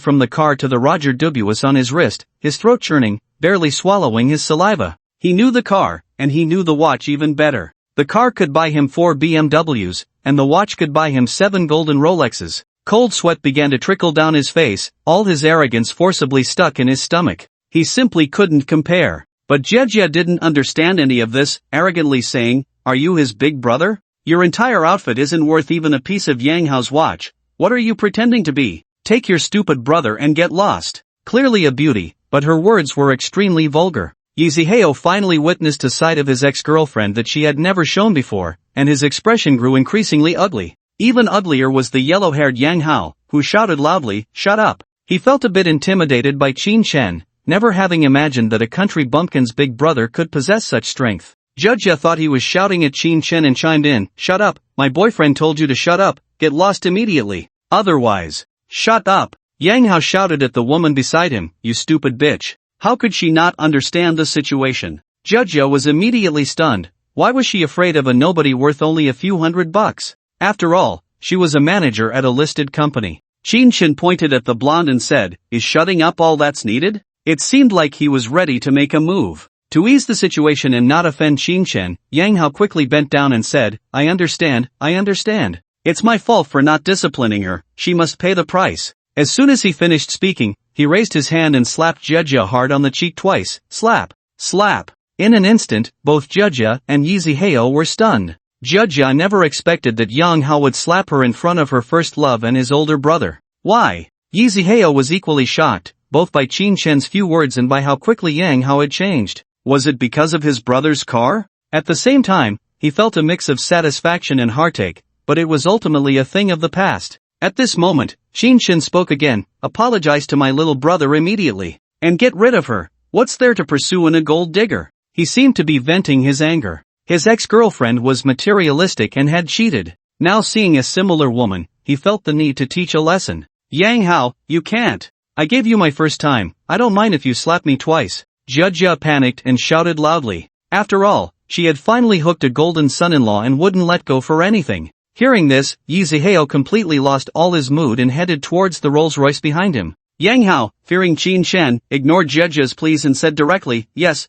from the car to the Roger Dubuis on his wrist, his throat churning, barely swallowing his saliva. He knew the car, and he knew the watch even better. The car could buy him 4 BMWs, and the watch could buy him 7 golden Rolexes. Cold sweat began to trickle down his face, all his arrogance forcibly stuck in his stomach. He simply couldn't compare. But Jia didn't understand any of this, arrogantly saying, "Are you his big brother? Your entire outfit isn't worth even a piece of Yang Hao's watch. What are you pretending to be? Take your stupid brother and get lost." Clearly a beauty, but her words were extremely vulgar. Yi Zihao finally witnessed a side of his ex-girlfriend that she had never shown before, and his expression grew increasingly ugly. Even uglier was the yellow-haired Yang Hao, who shouted loudly, "Shut up." He felt a bit intimidated by Qin Shen, never having imagined that a country bumpkin's big brother could possess such strength. Jia thought he was shouting at Qin Shen and chimed in, "Shut up, my boyfriend told you to shut up, get lost immediately. Otherwise, shut up." Yang Hao shouted at the woman beside him, "You stupid bitch. How could she not understand the situation?" Jia was immediately stunned. Why was she afraid of a nobody worth only a few $100? After all, she was a manager at a listed company. Chen pointed at the blonde and said, "Is shutting up all that's needed?" It seemed like he was ready to make a move. To ease the situation and not offend Chen, Yang Hao quickly bent down and said, I understand. It's my fault for not disciplining her, she must pay the price. As soon as he finished speaking, he raised his hand and slapped Jia hard on the cheek twice. Slap. Slap. In an instant, both Jia and Yiziheo were stunned. Jia never expected that Yang Hao would slap her in front of her first love and his older brother. Why? Yiziheo was equally shocked, both by Chen's few words and by how quickly Yang Hao had changed. Was it because of his brother's car? At the same time, he felt a mix of satisfaction and heartache, but it was ultimately a thing of the past. At this moment, Chen spoke again, apologize to my little brother immediately, and get rid of her. What's there to pursue in a gold digger? He seemed to be venting his anger. His ex-girlfriend was materialistic and had cheated. Now seeing a similar woman, he felt the need to teach a lesson. Yang Hao, you can't. I gave you my first time, I don't mind if you slap me twice. Jia panicked and shouted loudly. After all, she had finally hooked a golden son-in-law and wouldn't let go for anything. Hearing this, Yiziheo completely lost all his mood and headed towards the Rolls-Royce behind him. Yang Hao, fearing Chen, ignored Jia's pleas and said directly, yes,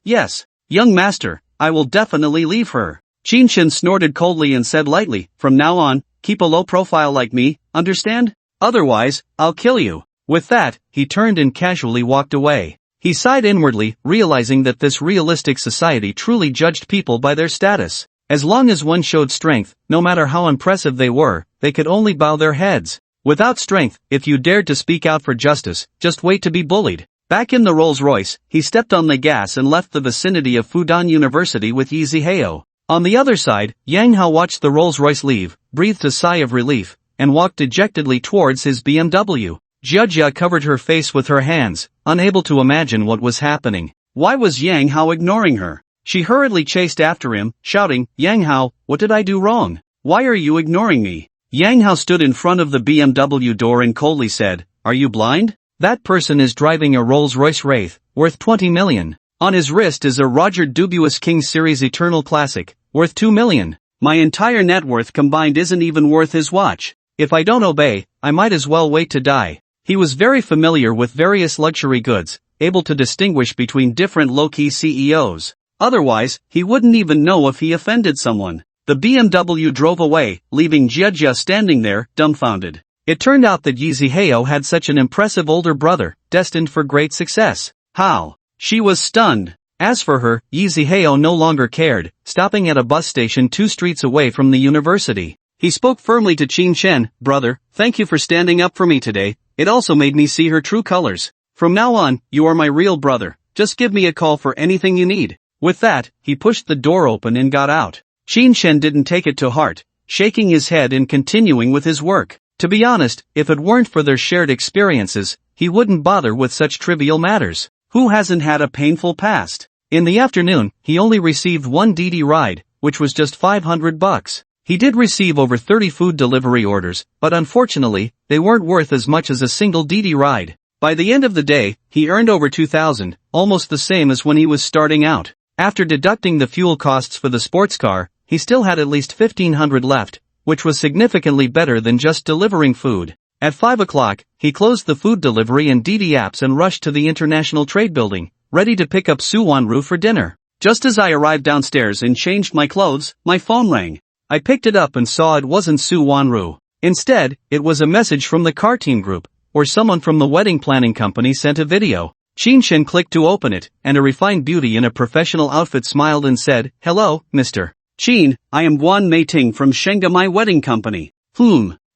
young master, I will definitely leave her. Chen snorted coldly and said lightly, from now on, keep a low profile like me, understand? Otherwise, I'll kill you. With that, he turned and casually walked away. He sighed inwardly, realizing that this realistic society truly judged people by their status. As long as one showed strength, no matter how impressive they were, they could only bow their heads. Without strength, if you dared to speak out for justice, just wait to be bullied. Back in the Rolls-Royce, he stepped on the gas and left the vicinity of Fudan University with Yiziheo. On the other side, Yang Hao watched the Rolls-Royce leave, breathed a sigh of relief, and walked dejectedly towards his BMW. Jia covered her face with her hands, unable to imagine what was happening. Why was Yang Hao ignoring her? She hurriedly chased after him, shouting, Yang Hao, what did I do wrong? Why are you ignoring me? Yang Hao stood in front of the BMW door and coldly said, are you blind? That person is driving a Rolls-Royce Wraith, worth 20 million. On his wrist is a Roger Dubuis King Series Eternal Classic, worth 2 million. My entire net worth combined isn't even worth his watch. If I don't obey, I might as well wait to die. He was very familiar with various luxury goods, able to distinguish between different low-key CEOs. Otherwise, he wouldn't even know if he offended someone. The BMW drove away, leaving Jia standing there, dumbfounded. It turned out that Yiziheo had such an impressive older brother, destined for great success. How? She was stunned. As for her, Yiziheo no longer cared, stopping at a bus station 2 streets away from the university. He spoke firmly to Chen, brother, thank you for standing up for me today. It also made me see her true colors. From now on, you are my real brother. Just give me a call for anything you need. With that, he pushed the door open and got out. Chen didn't take it to heart, shaking his head and continuing with his work. To be honest, if it weren't for their shared experiences, he wouldn't bother with such trivial matters. Who hasn't had a painful past? In the afternoon, he only received one DD ride, which was just $500. He did receive over 30 food delivery orders, but unfortunately, they weren't worth as much as a single DD ride. By the end of the day, he earned over 2,000, almost the same as when he was starting out. After deducting the fuel costs for the sports car, he still had at least 1,500 left, which was significantly better than just delivering food. At 5 o'clock, he closed the food delivery and DD apps and rushed to the International Trade Building, ready to pick up Su Wanru for dinner. Just as I arrived downstairs and changed my clothes, my phone rang. I picked it up and saw it wasn't Su Wanru. Instead, it was a message from the car team group, or someone from the wedding planning company sent a video. Chen clicked to open it, and a refined beauty in a professional outfit smiled and said, hello, Mr. Chen, I am Guan Meiting from Shenga my wedding company.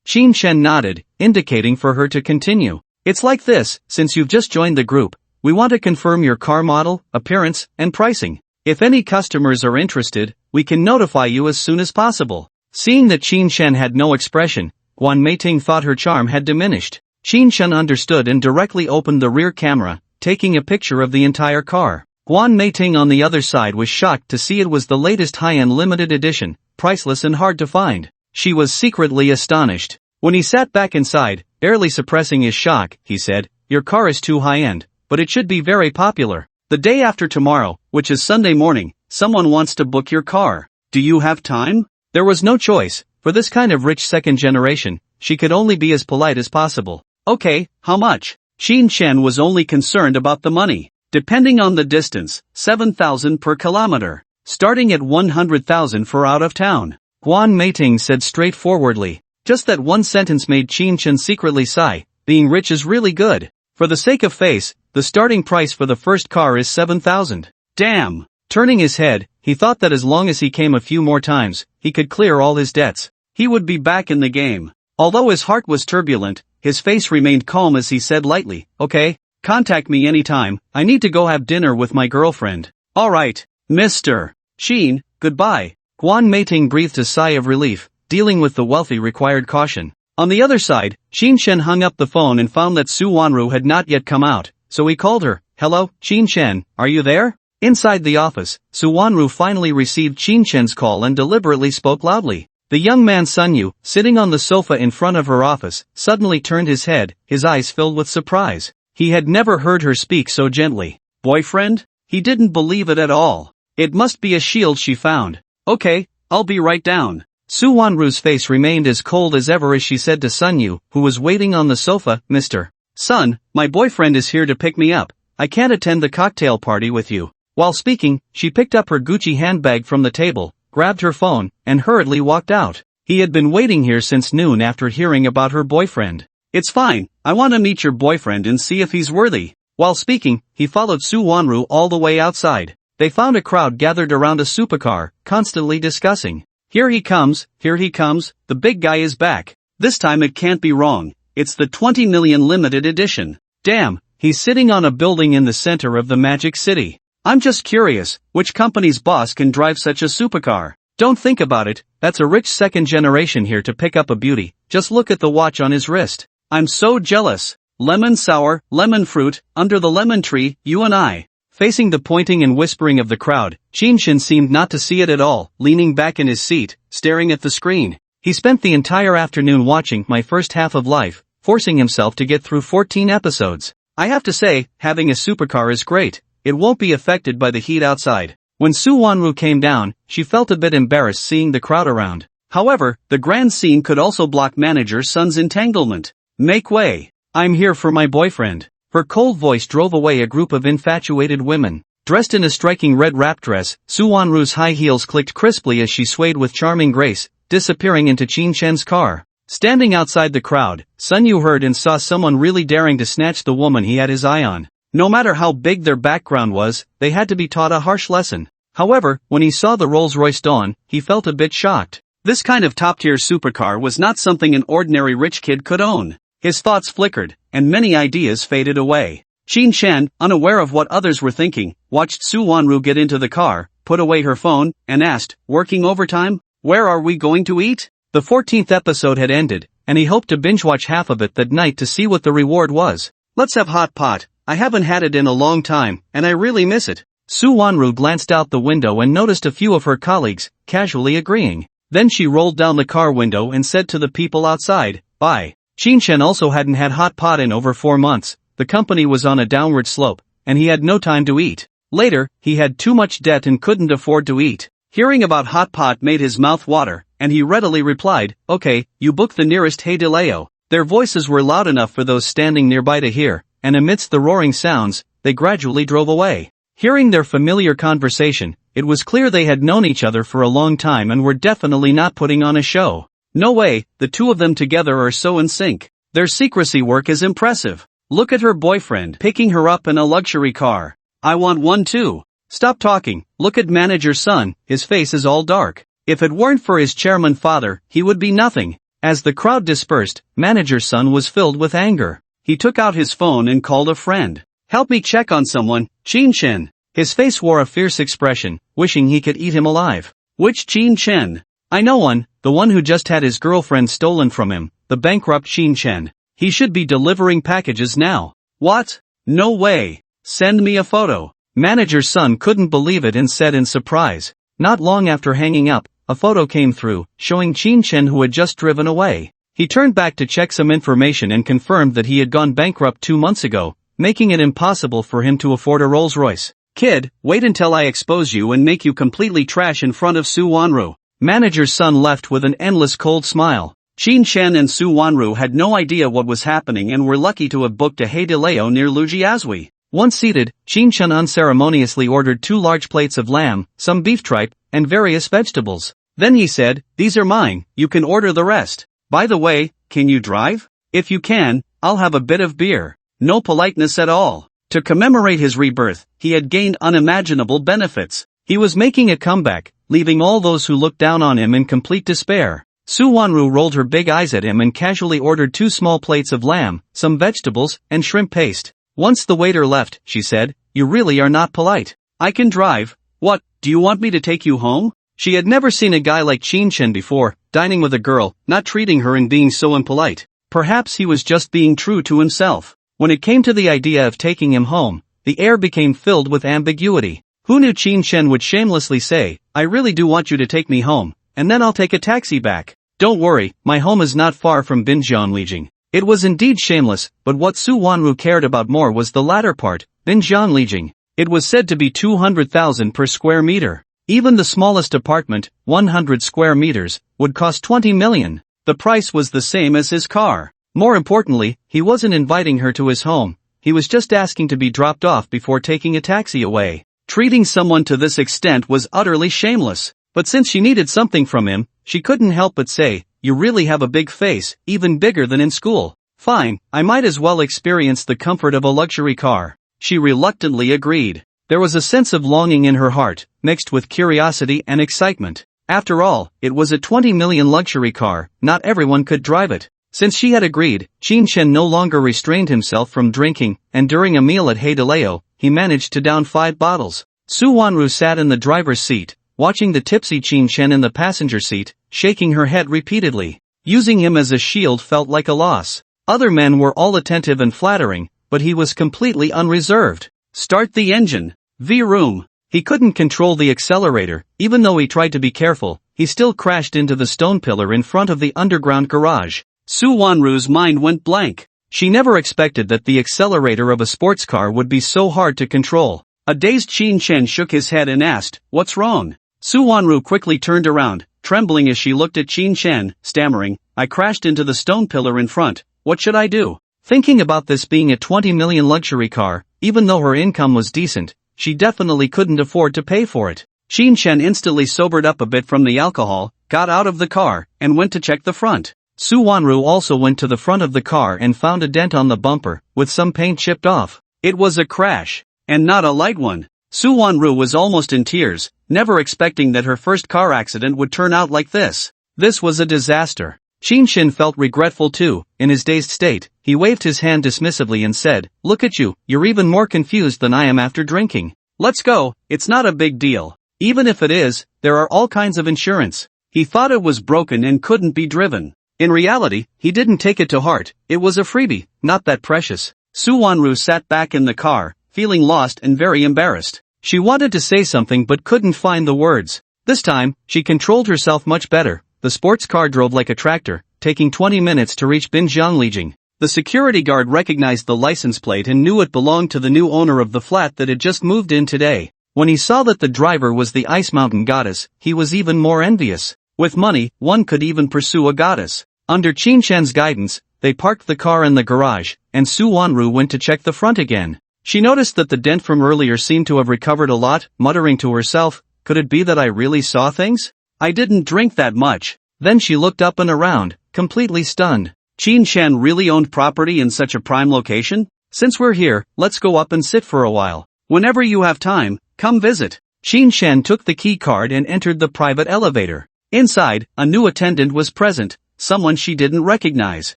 Chen nodded, indicating for her to continue. It's like this, since you've just joined the group, we want to confirm your car model, appearance, and pricing. If any customers are interested, we can notify you as soon as possible. Seeing that Chen had no expression, Guan Meiting thought her charm had diminished. Chen understood and directly opened the rear camera, taking a picture of the entire car. Guan Meiting on the other side was shocked to see it was the latest high-end limited edition, priceless and hard to find. She was secretly astonished. When he sat back inside, barely suppressing his shock, he said, your car is too high-end, but it should be very popular. The day after tomorrow, which is Sunday morning, someone wants to book your car. Do you have time? There was no choice. For this kind of rich second generation, she could only be as polite as possible. Okay, how much? Qin Chen was only concerned about the money. Depending on the distance, 7,000 per kilometer. Starting at 100,000 for out of town. Guan Meiting said straightforwardly. Just that one sentence made Qin Chen secretly sigh. Being rich is really good. For the sake of face, the starting price for the first car is 7,000. Damn! Turning his head, he thought that as long as he came a few more times, he could clear all his debts. He would be back in the game. Although his heart was turbulent, his face remained calm as he said lightly, okay, contact me anytime, I need to go have dinner with my girlfriend. Alright, Mr. Qin, goodbye. Guan Meiting breathed a sigh of relief. Dealing with the wealthy required caution. On the other side, Qin Chen hung up the phone and found that Su Wanru had not yet come out, so he called her. Hello, Qin Chen, are you there? Inside the office, Su Wanru finally received Qin Chen's call and deliberately spoke loudly. The young man Sun Yu, sitting on the sofa in front of her office, suddenly turned his head, his eyes filled with surprise. He had never heard her speak so gently. Boyfriend? He didn't believe it at all. It must be a shield she found. Okay, I'll be right down. Su Wanru's face remained as cold as ever as she said to Sun Yu, who was waiting on the sofa, Mr. Sun, my boyfriend is here to pick me up. I can't attend the cocktail party with you. While speaking, she picked up her Gucci handbag from the table, grabbed her phone, and hurriedly walked out. He had been waiting here since noon after hearing about her boyfriend. It's fine, I want to meet your boyfriend and see if he's worthy. While speaking, he followed Su Wanru all the way outside. They found a crowd gathered around a supercar, constantly discussing. Here he comes, the big guy is back. This time it can't be wrong. It's the 20 million limited edition. Damn, he's sitting on a building in the center of the Magic City. I'm just curious, which company's boss can drive such a supercar? Don't think about it, that's a rich second generation here to pick up a beauty. Just look at the watch on his wrist. I'm so jealous. Lemon sour, lemon fruit, under the lemon tree, you and I. Facing the pointing and whispering of the crowd, Qin Chen seemed not to see it at all, leaning back in his seat, staring at the screen. He spent the entire afternoon watching My First Half of Life, forcing himself to get through 14 episodes. I have to say, having a supercar is great. It won't be affected by the heat outside. When Su Wanru came down, she felt a bit embarrassed seeing the crowd around. However, the grand scene could also block manager Sun's entanglement. Make way. I'm here for my boyfriend. Her cold voice drove away a group of infatuated women. Dressed in a striking red wrap dress, Su Wanru's high heels clicked crisply as she swayed with charming grace, disappearing into Qin Chen's car. Standing outside the crowd, Sun Yu heard and saw someone really daring to snatch the woman he had his eye on. No matter how big their background was, they had to be taught a harsh lesson. However, when he saw the Rolls-Royce dawn, he felt a bit shocked. This kind of top-tier supercar was not something an ordinary rich kid could own. His thoughts flickered, and many ideas faded away. Qin Chen, unaware of what others were thinking, watched Su Wanru get into the car, put away her phone, and asked, working overtime? Where are we going to eat? The 14th episode had ended, and he hoped to binge-watch half of it that night to see what the reward was. Let's have hot pot. I haven't had it in a long time, and I really miss it. Su Wanru glanced out the window and noticed a few of her colleagues, casually agreeing. Then she rolled down the car window and said to the people outside, bye. Qin Chen also hadn't had hot pot in over 4 months, the company was on a downward slope, and he had no time to eat. Later, he had too much debt and couldn't afford to eat. Hearing about hot pot made his mouth water, and he readily replied, okay, you book the nearest Hey de Leo. Their voices were loud enough for those standing nearby to hear, and amidst the roaring sounds, they gradually drove away. Hearing their familiar conversation, it was clear they had known each other for a long time and were definitely not putting on a show. No way, the two of them together are so in sync. Their secrecy work is impressive. Look at her boyfriend picking her up in a luxury car. I want one too. Stop talking, look at manager Sun, his face is all dark. If it weren't for his chairman father, he would be nothing. As the crowd dispersed, manager Sun was filled with anger. He took out his phone and called a friend. Help me check on someone, Qin Chen. His face wore a fierce expression, wishing he could eat him alive. Which Qin Chen? I know one, the one who just had his girlfriend stolen from him, the bankrupt Qin Chen. He should be delivering packages now. What? No way. Send me a photo. Manager Sun couldn't believe it and said in surprise. Not long after hanging up, a photo came through, showing Qin Chen who had just driven away. He turned back to check some information and confirmed that he had gone bankrupt 2 months ago, making it impossible for him to afford a Rolls-Royce. Kid, wait until I expose you and make you completely trash in front of Su Wanru. Manager's son left with an endless cold smile. Qin Shen and Su Wanru had no idea what was happening and were lucky to have booked a heideleo near Lujiazui. Once seated, Qin Shen unceremoniously ordered 2 large plates of lamb, some beef tripe, and various vegetables. Then he said, "These are mine, you can order the rest. By the way, can you drive? If you can, I'll have a bit of beer." No politeness at all. To commemorate his rebirth, he had gained unimaginable benefits. He was making a comeback, leaving all those who looked down on him in complete despair. Su Wanru rolled her big eyes at him and casually ordered 2 small plates of lamb, some vegetables, and shrimp paste. Once the waiter left, she said, "You really are not polite." "I can drive. What, do you want me to take you home?" She had never seen a guy like Qin Shen before, dining with a girl, not treating her and being so impolite. Perhaps he was just being true to himself. When it came to the idea of taking him home, the air became filled with ambiguity. Who knew Qin Shen would shamelessly say, "I really do want you to take me home, and then I'll take a taxi back. Don't worry, my home is not far from Binjianlijing." It was indeed shameless, but what Su Wanru cared about more was the latter part, Binjianlijing. It was said to be 200,000 per square meter. Even the smallest apartment, 100 square meters, would cost 20 million. The price was the same as his car. More importantly, he wasn't inviting her to his home, he was just asking to be dropped off before taking a taxi away. Treating someone to this extent was utterly shameless. But since she needed something from him, she couldn't help but say, "You really have a big face, even bigger than in school. Fine, I might as well experience the comfort of a luxury car." She reluctantly agreed. There was a sense of longing in her heart, mixed with curiosity and excitement. After all, it was a 20 million luxury car, not everyone could drive it. Since she had agreed, Qin Shen no longer restrained himself from drinking, and during a meal at heideleo, he managed to down 5 bottles. Su Wanru sat in the driver's seat, watching the tipsy Qin Shen in the passenger seat, shaking her head repeatedly. Using him as a shield felt like a loss. Other men were all attentive and flattering, but he was completely unreserved. "Start the engine. Vroom." He couldn't control the accelerator, even though he tried to be careful, he still crashed into the stone pillar in front of the underground garage. Su Wanru's mind went blank. She never expected that the accelerator of a sports car would be so hard to control. A dazed Qin Shen shook his head and asked, "What's wrong?" Su Wanru quickly turned around, trembling as she looked at Qin Shen, stammering, "I crashed into the stone pillar in front, what should I do?" Thinking about this being a 20 million luxury car, even though her income was decent, she definitely couldn't afford to pay for it. Qin Shen instantly sobered up a bit from the alcohol, got out of the car, and went to check the front. Su Wanru also went to the front of the car and found a dent on the bumper, with some paint chipped off. It was a crash, and not a light one. Su Wanru was almost in tears, never expecting that her first car accident would turn out like this. This was a disaster. Qin Shen felt regretful too. In his dazed state, he waved his hand dismissively and said, "Look at you, you're even more confused than I am after drinking. Let's go, it's not a big deal. Even if it is, there are all kinds of insurance." He thought it was broken and couldn't be driven. In reality, he didn't take it to heart, it was a freebie, not that precious. Su Wanru sat back in the car, feeling lost and very embarrassed. She wanted to say something but couldn't find the words. This time, she controlled herself much better. The sports car drove like a tractor, taking 20 minutes to reach Binjianlijing. The security guard recognized the license plate and knew it belonged to the new owner of the flat that had just moved in today. When he saw that the driver was the Ice Mountain goddess, he was even more envious. With money, one could even pursue a goddess. Under Qin Shen's guidance, they parked the car in the garage, and Su Wanru went to check the front again. She noticed that the dent from earlier seemed to have recovered a lot, muttering to herself, "Could it be that I really saw things? I didn't drink that much." Then she looked up and around, completely stunned. Qin Shen really owned property in such a prime location? "Since we're here, let's go up and sit for a while. Whenever you have time, come visit." Qin Shen took the key card and entered the private elevator. Inside, a new attendant was present, someone she didn't recognize.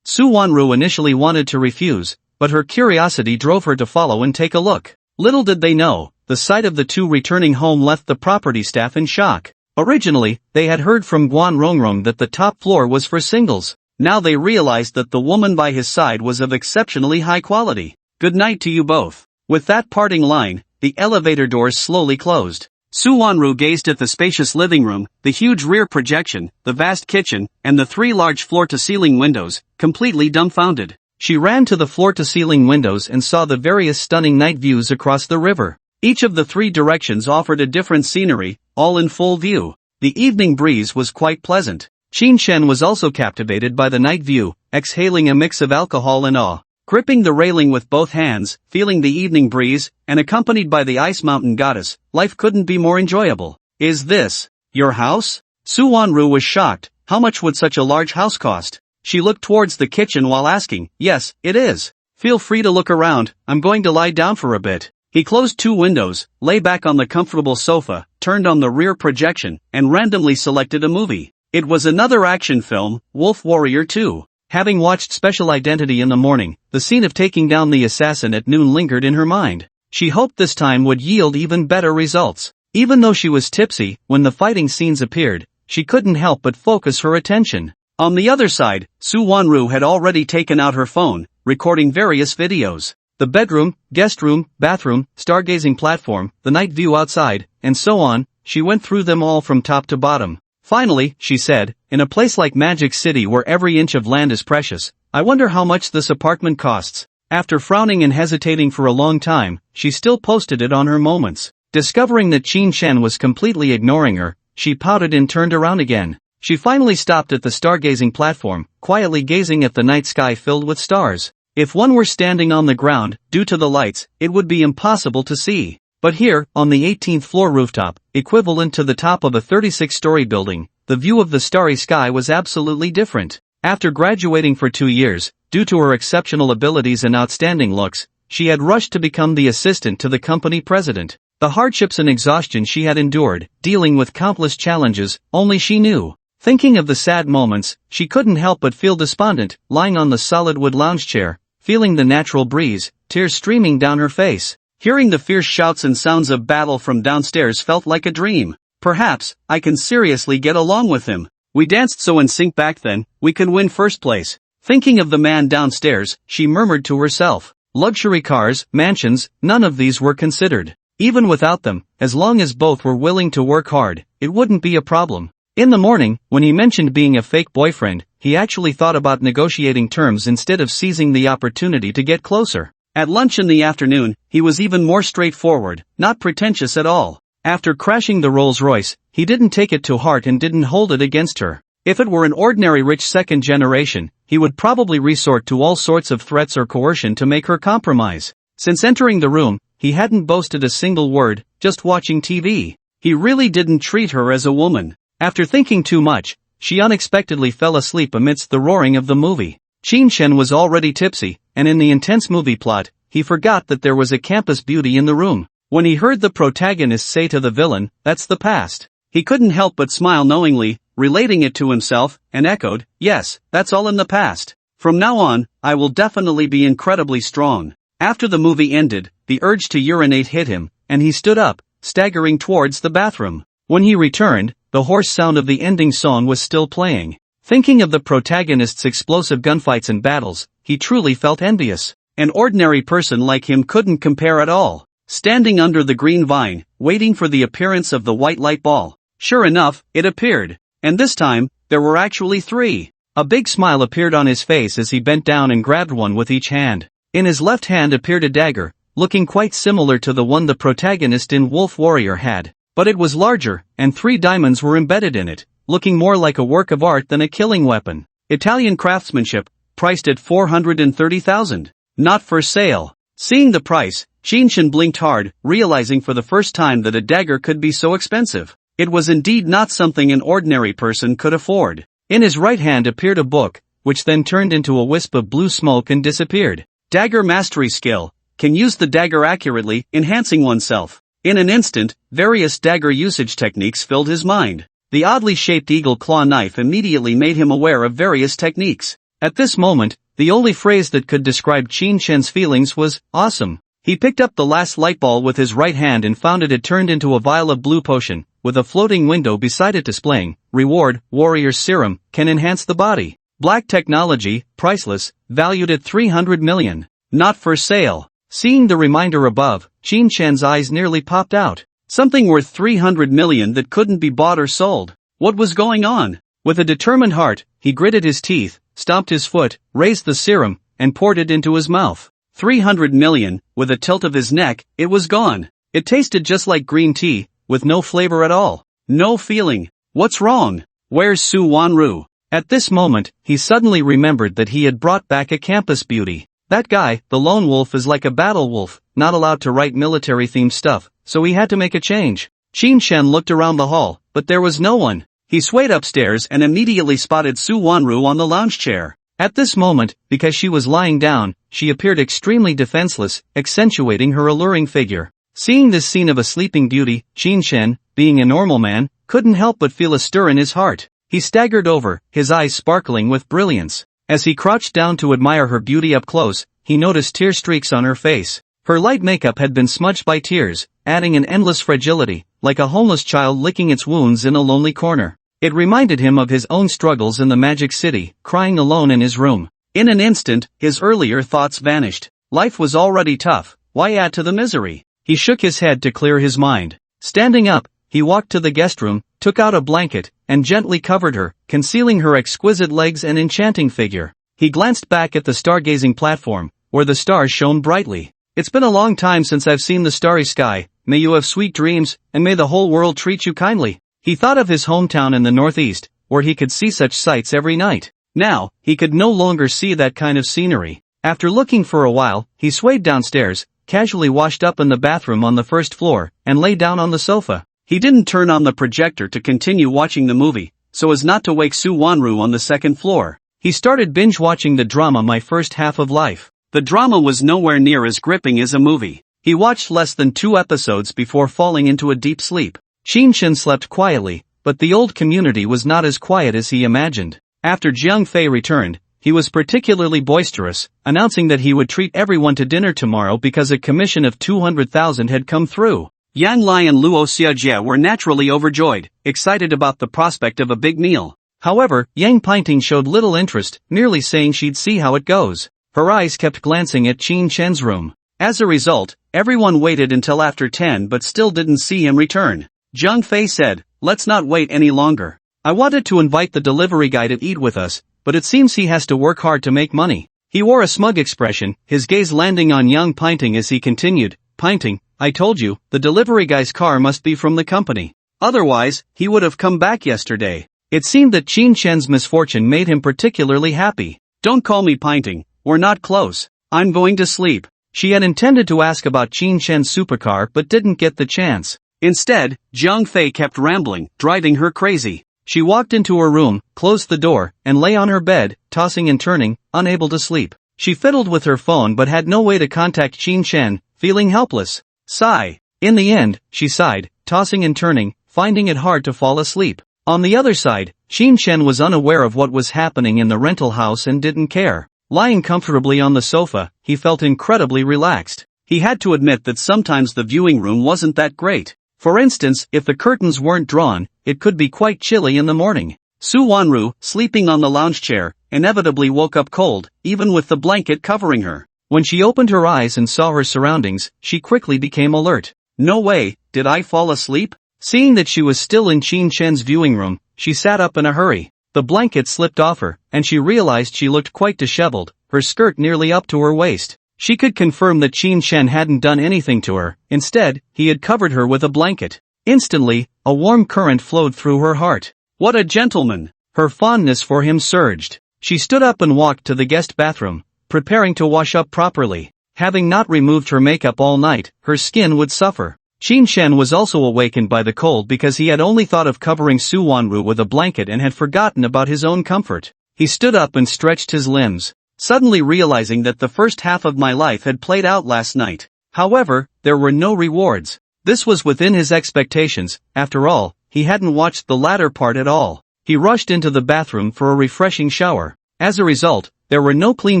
Su Wanru initially wanted to refuse, but her curiosity drove her to follow and take a look. Little did they know, the sight of the two returning home left the property staff in shock. Originally, they had heard from Guan Rongrong that the top floor was for singles. Now they realized that the woman by his side was of exceptionally high quality. "Good night to you both." With that parting line, the elevator doors slowly closed. Su Wanru gazed at the spacious living room, the huge rear projection, the vast kitchen, and the 3 large floor-to-ceiling windows, completely dumbfounded. She ran to the floor-to-ceiling windows and saw the various stunning night views across the river. Each of the 3 directions offered a different scenery, all in full view. The evening breeze was quite pleasant. Qin Shen was also captivated by the night view, exhaling a mix of alcohol and awe. Gripping the railing with both hands, feeling the evening breeze, and accompanied by the ice mountain goddess, life couldn't be more enjoyable. Is this your house? Su Wanru was shocked. How much would such a large house cost? She looked towards the kitchen while asking, yes, it is. Feel free to look around, I'm going to lie down for a bit. He closed 2 windows, lay back on the comfortable sofa, turned on the rear projection, and randomly selected a movie. It was another action film, Wolf Warrior 2. Having watched Special Identity in the morning, the scene of taking down the assassin at noon lingered in her mind. She hoped this time would yield even better results. Even though she was tipsy, when the fighting scenes appeared, she couldn't help but focus her attention. On the other side, Su Wanru had already taken out her phone, recording various videos. The bedroom, guest room, bathroom, stargazing platform, the night view outside, and so on. She went through them all from top to bottom. Finally, she said, in a place like Magic City where every inch of land is precious, I wonder how much this apartment costs. After frowning and hesitating for a long time, she still posted it on her moments. Discovering that Qin Shen was completely ignoring her, she pouted and turned around again. She finally stopped at the stargazing platform, quietly gazing at the night sky filled with stars. If one were standing on the ground, due to the lights, it would be impossible to see. But here, on the 18th floor rooftop, equivalent to the top of a 36-story building, the view of the starry sky was absolutely different. After graduating for 2 years, due to her exceptional abilities and outstanding looks, she had rushed to become the assistant to the company president. The hardships and exhaustion she had endured, dealing with countless challenges, only she knew. Thinking of the sad moments, she couldn't help but feel despondent, lying on the solid wood lounge chair, feeling the natural breeze, tears streaming down her face. Hearing the fierce shouts and sounds of battle from downstairs felt like a dream. Perhaps, I can seriously get along with him. We danced so in sync back then, we can win first place. Thinking of the man downstairs, she murmured to herself. Luxury cars, mansions, none of these were considered. Even without them, as long as both were willing to work hard, it wouldn't be a problem. In the morning, when he mentioned being a fake boyfriend, he actually thought about negotiating terms instead of seizing the opportunity to get closer. At lunch in the afternoon, he was even more straightforward, not pretentious at all. After crashing the Rolls-Royce, he didn't take it to heart and didn't hold it against her. If it were an ordinary rich second generation, he would probably resort to all sorts of threats or coercion to make her compromise. Since entering the room, he hadn't boasted a single word, just watching TV. He really didn't treat her as a woman. After thinking too much, she unexpectedly fell asleep amidst the roaring of the movie. Qin Shen was already tipsy, and in the intense movie plot, he forgot that there was a campus beauty in the room. When he heard the protagonist say to the villain, "That's the past," he couldn't help but smile knowingly, relating it to himself, and echoed, "Yes, that's all in the past. From now on, I will definitely be incredibly strong." After the movie ended, the urge to urinate hit him, and he stood up, staggering towards the bathroom. When he returned, the hoarse sound of the ending song was still playing. Thinking of the protagonist's explosive gunfights and battles, he truly felt envious. An ordinary person like him couldn't compare at all. Standing under the green vine, waiting for the appearance of the white light ball. Sure enough, it appeared. And this time, there were actually 3. A big smile appeared on his face as he bent down and grabbed one with each hand. In his left hand appeared a dagger, looking quite similar to the one the protagonist in Wolf Warrior had. But it was larger, and 3 diamonds were embedded in it, looking more like a work of art than a killing weapon. Italian craftsmanship, priced at 430,000. Not for sale. Seeing the price, Qin Shen blinked hard, realizing for the first time that a dagger could be so expensive. It was indeed not something an ordinary person could afford. In his right hand appeared a book, which then turned into a wisp of blue smoke and disappeared. Dagger mastery skill. Can use the dagger accurately, enhancing oneself. In an instant, various dagger usage techniques filled his mind. The oddly shaped eagle claw knife immediately made him aware of various techniques. At this moment, the only phrase that could describe Qin Shen's feelings was, awesome. He picked up the last light ball with his right hand and found it had turned into a vial of blue potion, with a floating window beside it displaying, reward, warrior serum, can enhance the body. Black technology, priceless, valued at 300 million. Not for sale. Seeing the reminder above, Qin Shen's eyes nearly popped out. Something worth 300 million that couldn't be bought or sold. What was going on? With a determined heart, he gritted his teeth, stomped his foot, raised the serum, and poured it into his mouth. 300 million, with a tilt of his neck, it was gone. It tasted just like green tea, with no flavor at all. No feeling. What's wrong? Where's Su Wanru? At this moment, he suddenly remembered that he had brought back a campus beauty. That guy, the lone wolf, is like a battle wolf, not allowed to write military-themed stuff, so he had to make a change. Qin Shen looked around the hall, but there was no one. He swayed upstairs and immediately spotted Su Wanru on the lounge chair. At this moment, because she was lying down, she appeared extremely defenseless, accentuating her alluring figure. Seeing this scene of a sleeping beauty, Qin Shen, being a normal man, couldn't help but feel a stir in his heart. He staggered over, his eyes sparkling with brilliance. As he crouched down to admire her beauty up close, he noticed tear streaks on her face. Her light makeup had been smudged by tears, adding an endless fragility, like a homeless child licking its wounds in a lonely corner. It reminded him of his own struggles in the Magic City, crying alone in his room. In an instant, his earlier thoughts vanished. Life was already tough, why add to the misery? He shook his head to clear his mind. Standing up, he walked to the guest room, took out a blanket, and gently covered her, concealing her exquisite legs and enchanting figure. He glanced back at the stargazing platform, where the stars shone brightly. It's been a long time since I've seen the starry sky. May you have sweet dreams, and may the whole world treat you kindly. He thought of his hometown in the northeast, where he could see such sights every night. Now, he could no longer see that kind of scenery. After looking for a while, he swayed downstairs, casually washed up in the bathroom on the first floor, and lay down on the sofa. He didn't turn on the projector to continue watching the movie, so as not to wake Su Wanru on the second floor. He started binge-watching the drama My First Half of Life. The drama was nowhere near as gripping as a movie. He watched less than 2 episodes before falling into a deep sleep. Qin Shen slept quietly, but the old community was not as quiet as he imagined. After Jiang Fei returned, he was particularly boisterous, announcing that he would treat everyone to dinner tomorrow because a commission of 200,000 had come through. Yang Lai and Luo Xiajie were naturally overjoyed, excited about the prospect of a big meal. However, Yang Pingting showed little interest, merely saying she'd see how it goes. Her eyes kept glancing at Qin Shen's room. As a result, everyone waited until after 10 but still didn't see him return. Jiang Fei said, "Let's not wait any longer. I wanted to invite the delivery guy to eat with us, but it seems he has to work hard to make money." He wore a smug expression, his gaze landing on Yang Pingting as he continued, "Pingting, I told you, the delivery guy's car must be from the company. Otherwise, he would have come back yesterday." It seemed that Qin Shen's misfortune made him particularly happy. "Don't call me Pingting, we're not close. I'm going to sleep." She had intended to ask about Qin Shen's supercar but didn't get the chance. Instead, Jiang Fei kept rambling, driving her crazy. She walked into her room, closed the door, and lay on her bed, tossing and turning, unable to sleep. She fiddled with her phone but had no way to contact Qin Shen, feeling helpless. Sigh. In the end, she sighed, tossing and turning, finding it hard to fall asleep. On the other side, Qin Shen was unaware of what was happening in the rental house and didn't care. Lying comfortably on the sofa, he felt incredibly relaxed. He had to admit that sometimes the viewing room wasn't that great. For instance, if the curtains weren't drawn, it could be quite chilly in the morning. Su Wanru, sleeping on the lounge chair, inevitably woke up cold, even with the blanket covering her. When she opened her eyes and saw her surroundings, she quickly became alert. "No way, did I fall asleep?" Seeing that she was still in Qin Shen's viewing room, she sat up in a hurry. The blanket slipped off her, and she realized she looked quite disheveled, her skirt nearly up to her waist. She could confirm that Qin Shen hadn't done anything to her, instead, he had covered her with a blanket. Instantly, a warm current flowed through her heart. What a gentleman! Her fondness for him surged. She stood up and walked to the guest bathroom, preparing to wash up properly. Having not removed her makeup all night, her skin would suffer. Qin Shen was also awakened by the cold because he had only thought of covering Su Wanru with a blanket and had forgotten about his own comfort. He stood up and stretched his limbs, suddenly realizing that the first half of my life had played out last night. However, there were no rewards. This was within his expectations. After all, he hadn't watched the latter part at all. He rushed into the bathroom for a refreshing shower. As a result, there were no clean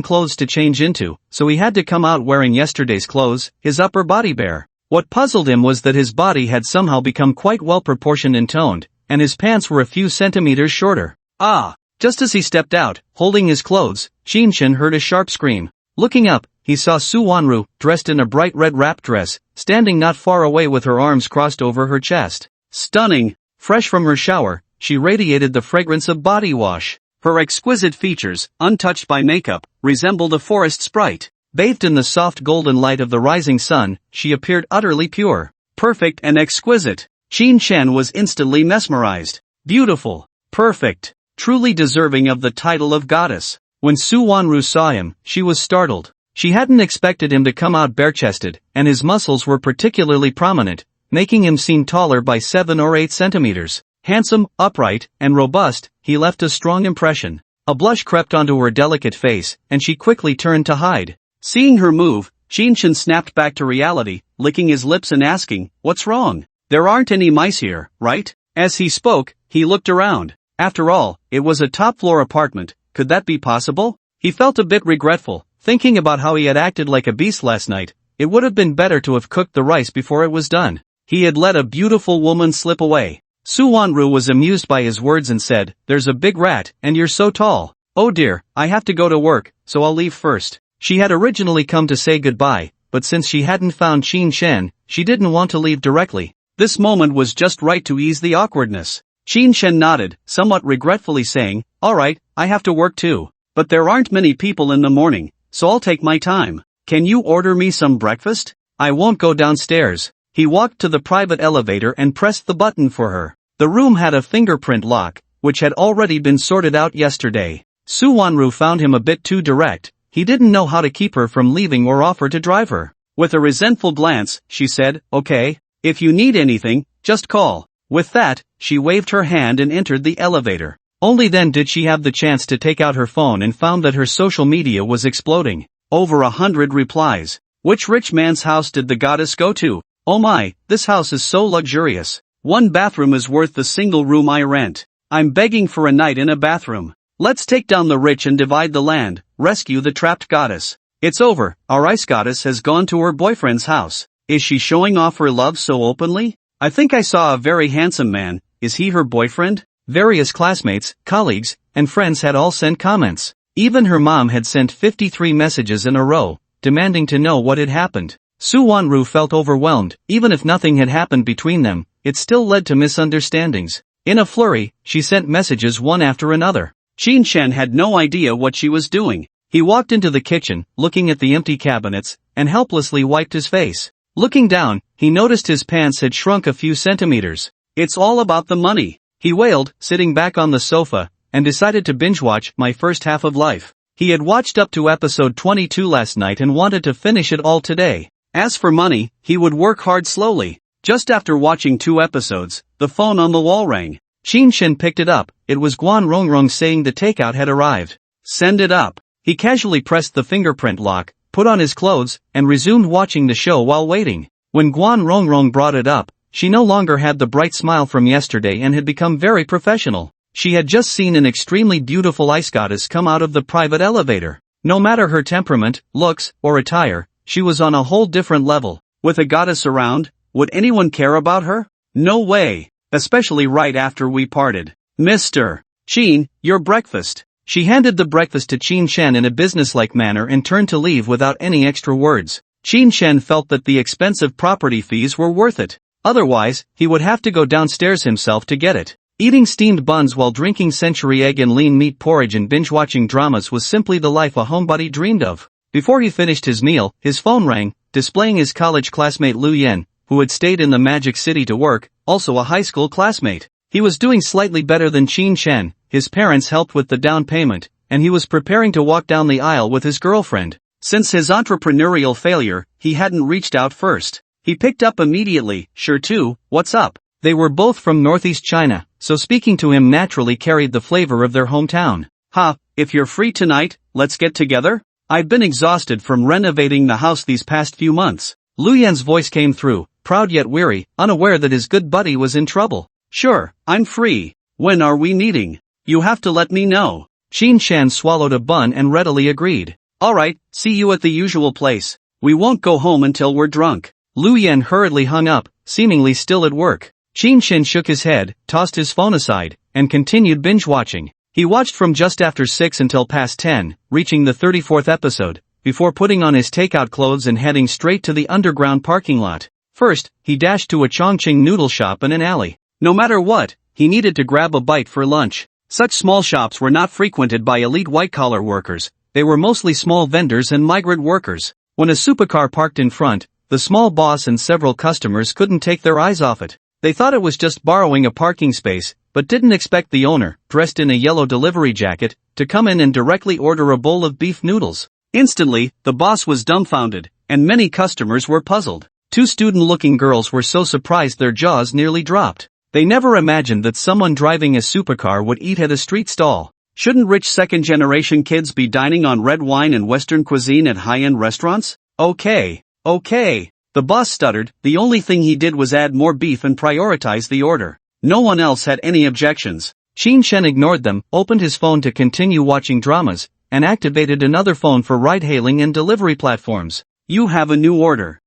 clothes to change into, so he had to come out wearing yesterday's clothes, his upper body bare. What puzzled him was that his body had somehow become quite well proportioned and toned, and his pants were a few centimeters shorter. Ah! Just as he stepped out, holding his clothes, Qin Shen heard a sharp scream. Looking up, he saw Su Wanru, dressed in a bright red wrap dress, standing not far away with her arms crossed over her chest. Stunning! Fresh from her shower, she radiated the fragrance of body wash. Her exquisite features, untouched by makeup, resembled a forest sprite. Bathed in the soft golden light of the rising sun, she appeared utterly pure, perfect and exquisite. Qin Shen was instantly mesmerized. Beautiful. Perfect. Truly deserving of the title of goddess. When Su Wanru saw him, she was startled. She hadn't expected him to come out bare-chested, and his muscles were particularly prominent, making him seem taller by 7 or 8 centimeters. Handsome, upright, and robust, he left a strong impression. A blush crept onto her delicate face, and she quickly turned to hide. Seeing her move, Qinshan snapped back to reality, licking his lips and asking, "What's wrong? There aren't any mice here, right?" As he spoke, he looked around. After all, it was a top-floor apartment. Could that be possible? He felt a bit regretful, thinking about how he had acted like a beast last night. It would have been better to have cooked the rice before it was done. He had let a beautiful woman slip away. Su Wanru was amused by his words and said, "There's a big rat, and you're so tall. Oh dear, I have to go to work, so I'll leave first." She had originally come to say goodbye, but since she hadn't found Qin Shen, she didn't want to leave directly. This moment was just right to ease the awkwardness. Qin Shen nodded, somewhat regretfully saying, "Alright, I have to work too. But there aren't many people in the morning, so I'll take my time. Can you order me some breakfast? I won't go downstairs." He walked to the private elevator and pressed the button for her. The room had a fingerprint lock, which had already been sorted out yesterday. Su Wanru found him a bit too direct. He didn't know how to keep her from leaving or offer to drive her. With a resentful glance, she said, "Okay, if you need anything, just call." With that, she waved her hand and entered the elevator. Only then did she have the chance to take out her phone and found that her social media was exploding. Over 100 replies. Which rich man's house did the goddess go to? Oh my, this house is so luxurious. One bathroom is worth the single room I rent. I'm begging for a night in a bathroom. Let's take down the rich and divide the land, rescue the trapped goddess. It's over, our ice goddess has gone to her boyfriend's house. Is she showing off her love so openly? I think I saw a very handsome man, is he her boyfriend? Various classmates, colleagues, and friends had all sent comments. Even her mom had sent 53 messages in a row, demanding to know what had happened. Su Wanru felt overwhelmed. Even if nothing had happened between them, it still led to misunderstandings. In a flurry, she sent messages one after another. Qin Shen had no idea what she was doing. He walked into the kitchen, looking at the empty cabinets, and helplessly wiped his face. Looking down, he noticed his pants had shrunk a few centimeters. "It's all about the money," he wailed, sitting back on the sofa, and decided to binge-watch My First Half of Life. He had watched up to episode 22 last night and wanted to finish it all today. As for money, he would work hard slowly. Just after watching 2 episodes, the phone on the wall rang. Qin Shen picked it up. It was Guan Rongrong saying the takeout had arrived. "Send it up." He casually pressed the fingerprint lock, put on his clothes, and resumed watching the show while waiting. When Guan Rongrong brought it up, she no longer had the bright smile from yesterday and had become very professional. She had just seen an extremely beautiful ice goddess come out of the private elevator. No matter her temperament, looks, or attire, she was on a whole different level. With a goddess around, would anyone care about her? No way. Especially right after we parted. "Mr. Qin, your breakfast." She handed the breakfast to Qin Shen in a businesslike manner and turned to leave without any extra words. Qin Shen felt that the expensive property fees were worth it. Otherwise, he would have to go downstairs himself to get it. Eating steamed buns while drinking century egg and lean meat porridge and binge-watching dramas was simply the life a homebody dreamed of. Before he finished his meal, his phone rang, displaying his college classmate Lu Yen, who had stayed in the Magic City to work, also a high school classmate. He was doing slightly better than Qin Shen. His parents helped with the down payment, and he was preparing to walk down the aisle with his girlfriend. Since his entrepreneurial failure, he hadn't reached out first. He picked up immediately. "Sure too, what's up?" They were both from Northeast China, so speaking to him naturally carried the flavor of their hometown. If you're free tonight, let's get together? I've been exhausted from renovating the house these past few months." Lu Yan's voice came through, proud yet weary, unaware that his good buddy was in trouble. "Sure, I'm free. When are we meeting? You have to let me know." Qin Shan swallowed a bun and readily agreed. "Alright, see you at the usual place. We won't go home until we're drunk." Lu Yan hurriedly hung up, seemingly still at work. Qin Shan shook his head, tossed his phone aside, and continued binge-watching. He watched from just after 6 until past 10, reaching the 34th episode, before putting on his takeout clothes and heading straight to the underground parking lot. First, he dashed to a Chongqing noodle shop in an alley. No matter what, he needed to grab a bite for lunch. Such small shops were not frequented by elite white-collar workers. They were mostly small vendors and migrant workers. When a supercar parked in front, the small boss and several customers couldn't take their eyes off it. They thought it was just borrowing a parking space, but didn't expect the owner, dressed in a yellow delivery jacket, to come in and directly order a bowl of beef noodles. Instantly, the boss was dumbfounded, and many customers were puzzled. Two student-looking girls were so surprised their jaws nearly dropped. They never imagined that someone driving a supercar would eat at a street stall. Shouldn't rich second-generation kids be dining on red wine and Western cuisine at high-end restaurants? Okay. The boss stuttered. The only thing he did was add more beef and prioritize the order. No one else had any objections. Qin Shen ignored them, opened his phone to continue watching dramas, and activated another phone for ride-hailing and delivery platforms. You have a new order.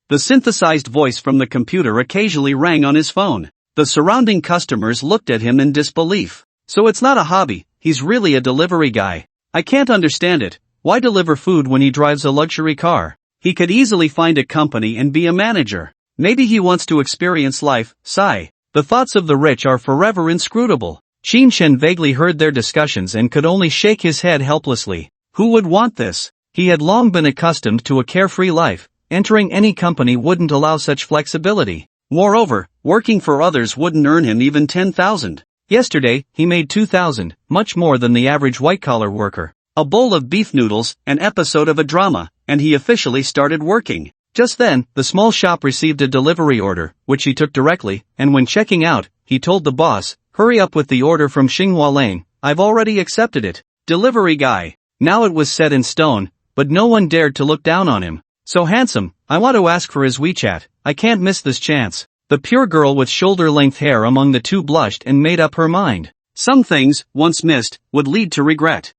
The synthesized voice from the computer occasionally rang on his phone. The surrounding customers looked at him in disbelief. So it's not a hobby, he's really a delivery guy. I can't understand it. Why deliver food when he drives a luxury car? He could easily find a company and be a manager. Maybe he wants to experience life. Sigh. The thoughts of the rich are forever inscrutable. Qin Shen vaguely heard their discussions and could only shake his head helplessly. Who would want this? He had long been accustomed to a carefree life. Entering any company wouldn't allow such flexibility. Moreover, working for others wouldn't earn him even 10,000. Yesterday, he made 2,000, much more than the average white-collar worker. A bowl of beef noodles, an episode of a drama, and he officially started working. Just then, the small shop received a delivery order, which he took directly, and when checking out, he told the boss, "Hurry up with the order from Xinghua Lane, I've already accepted it." Delivery guy. Now it was set in stone, but no one dared to look down on him. So handsome, I want to ask for his WeChat, I can't miss this chance. The pure girl with shoulder-length hair among the two blushed and made up her mind. Some things, once missed, would lead to regret.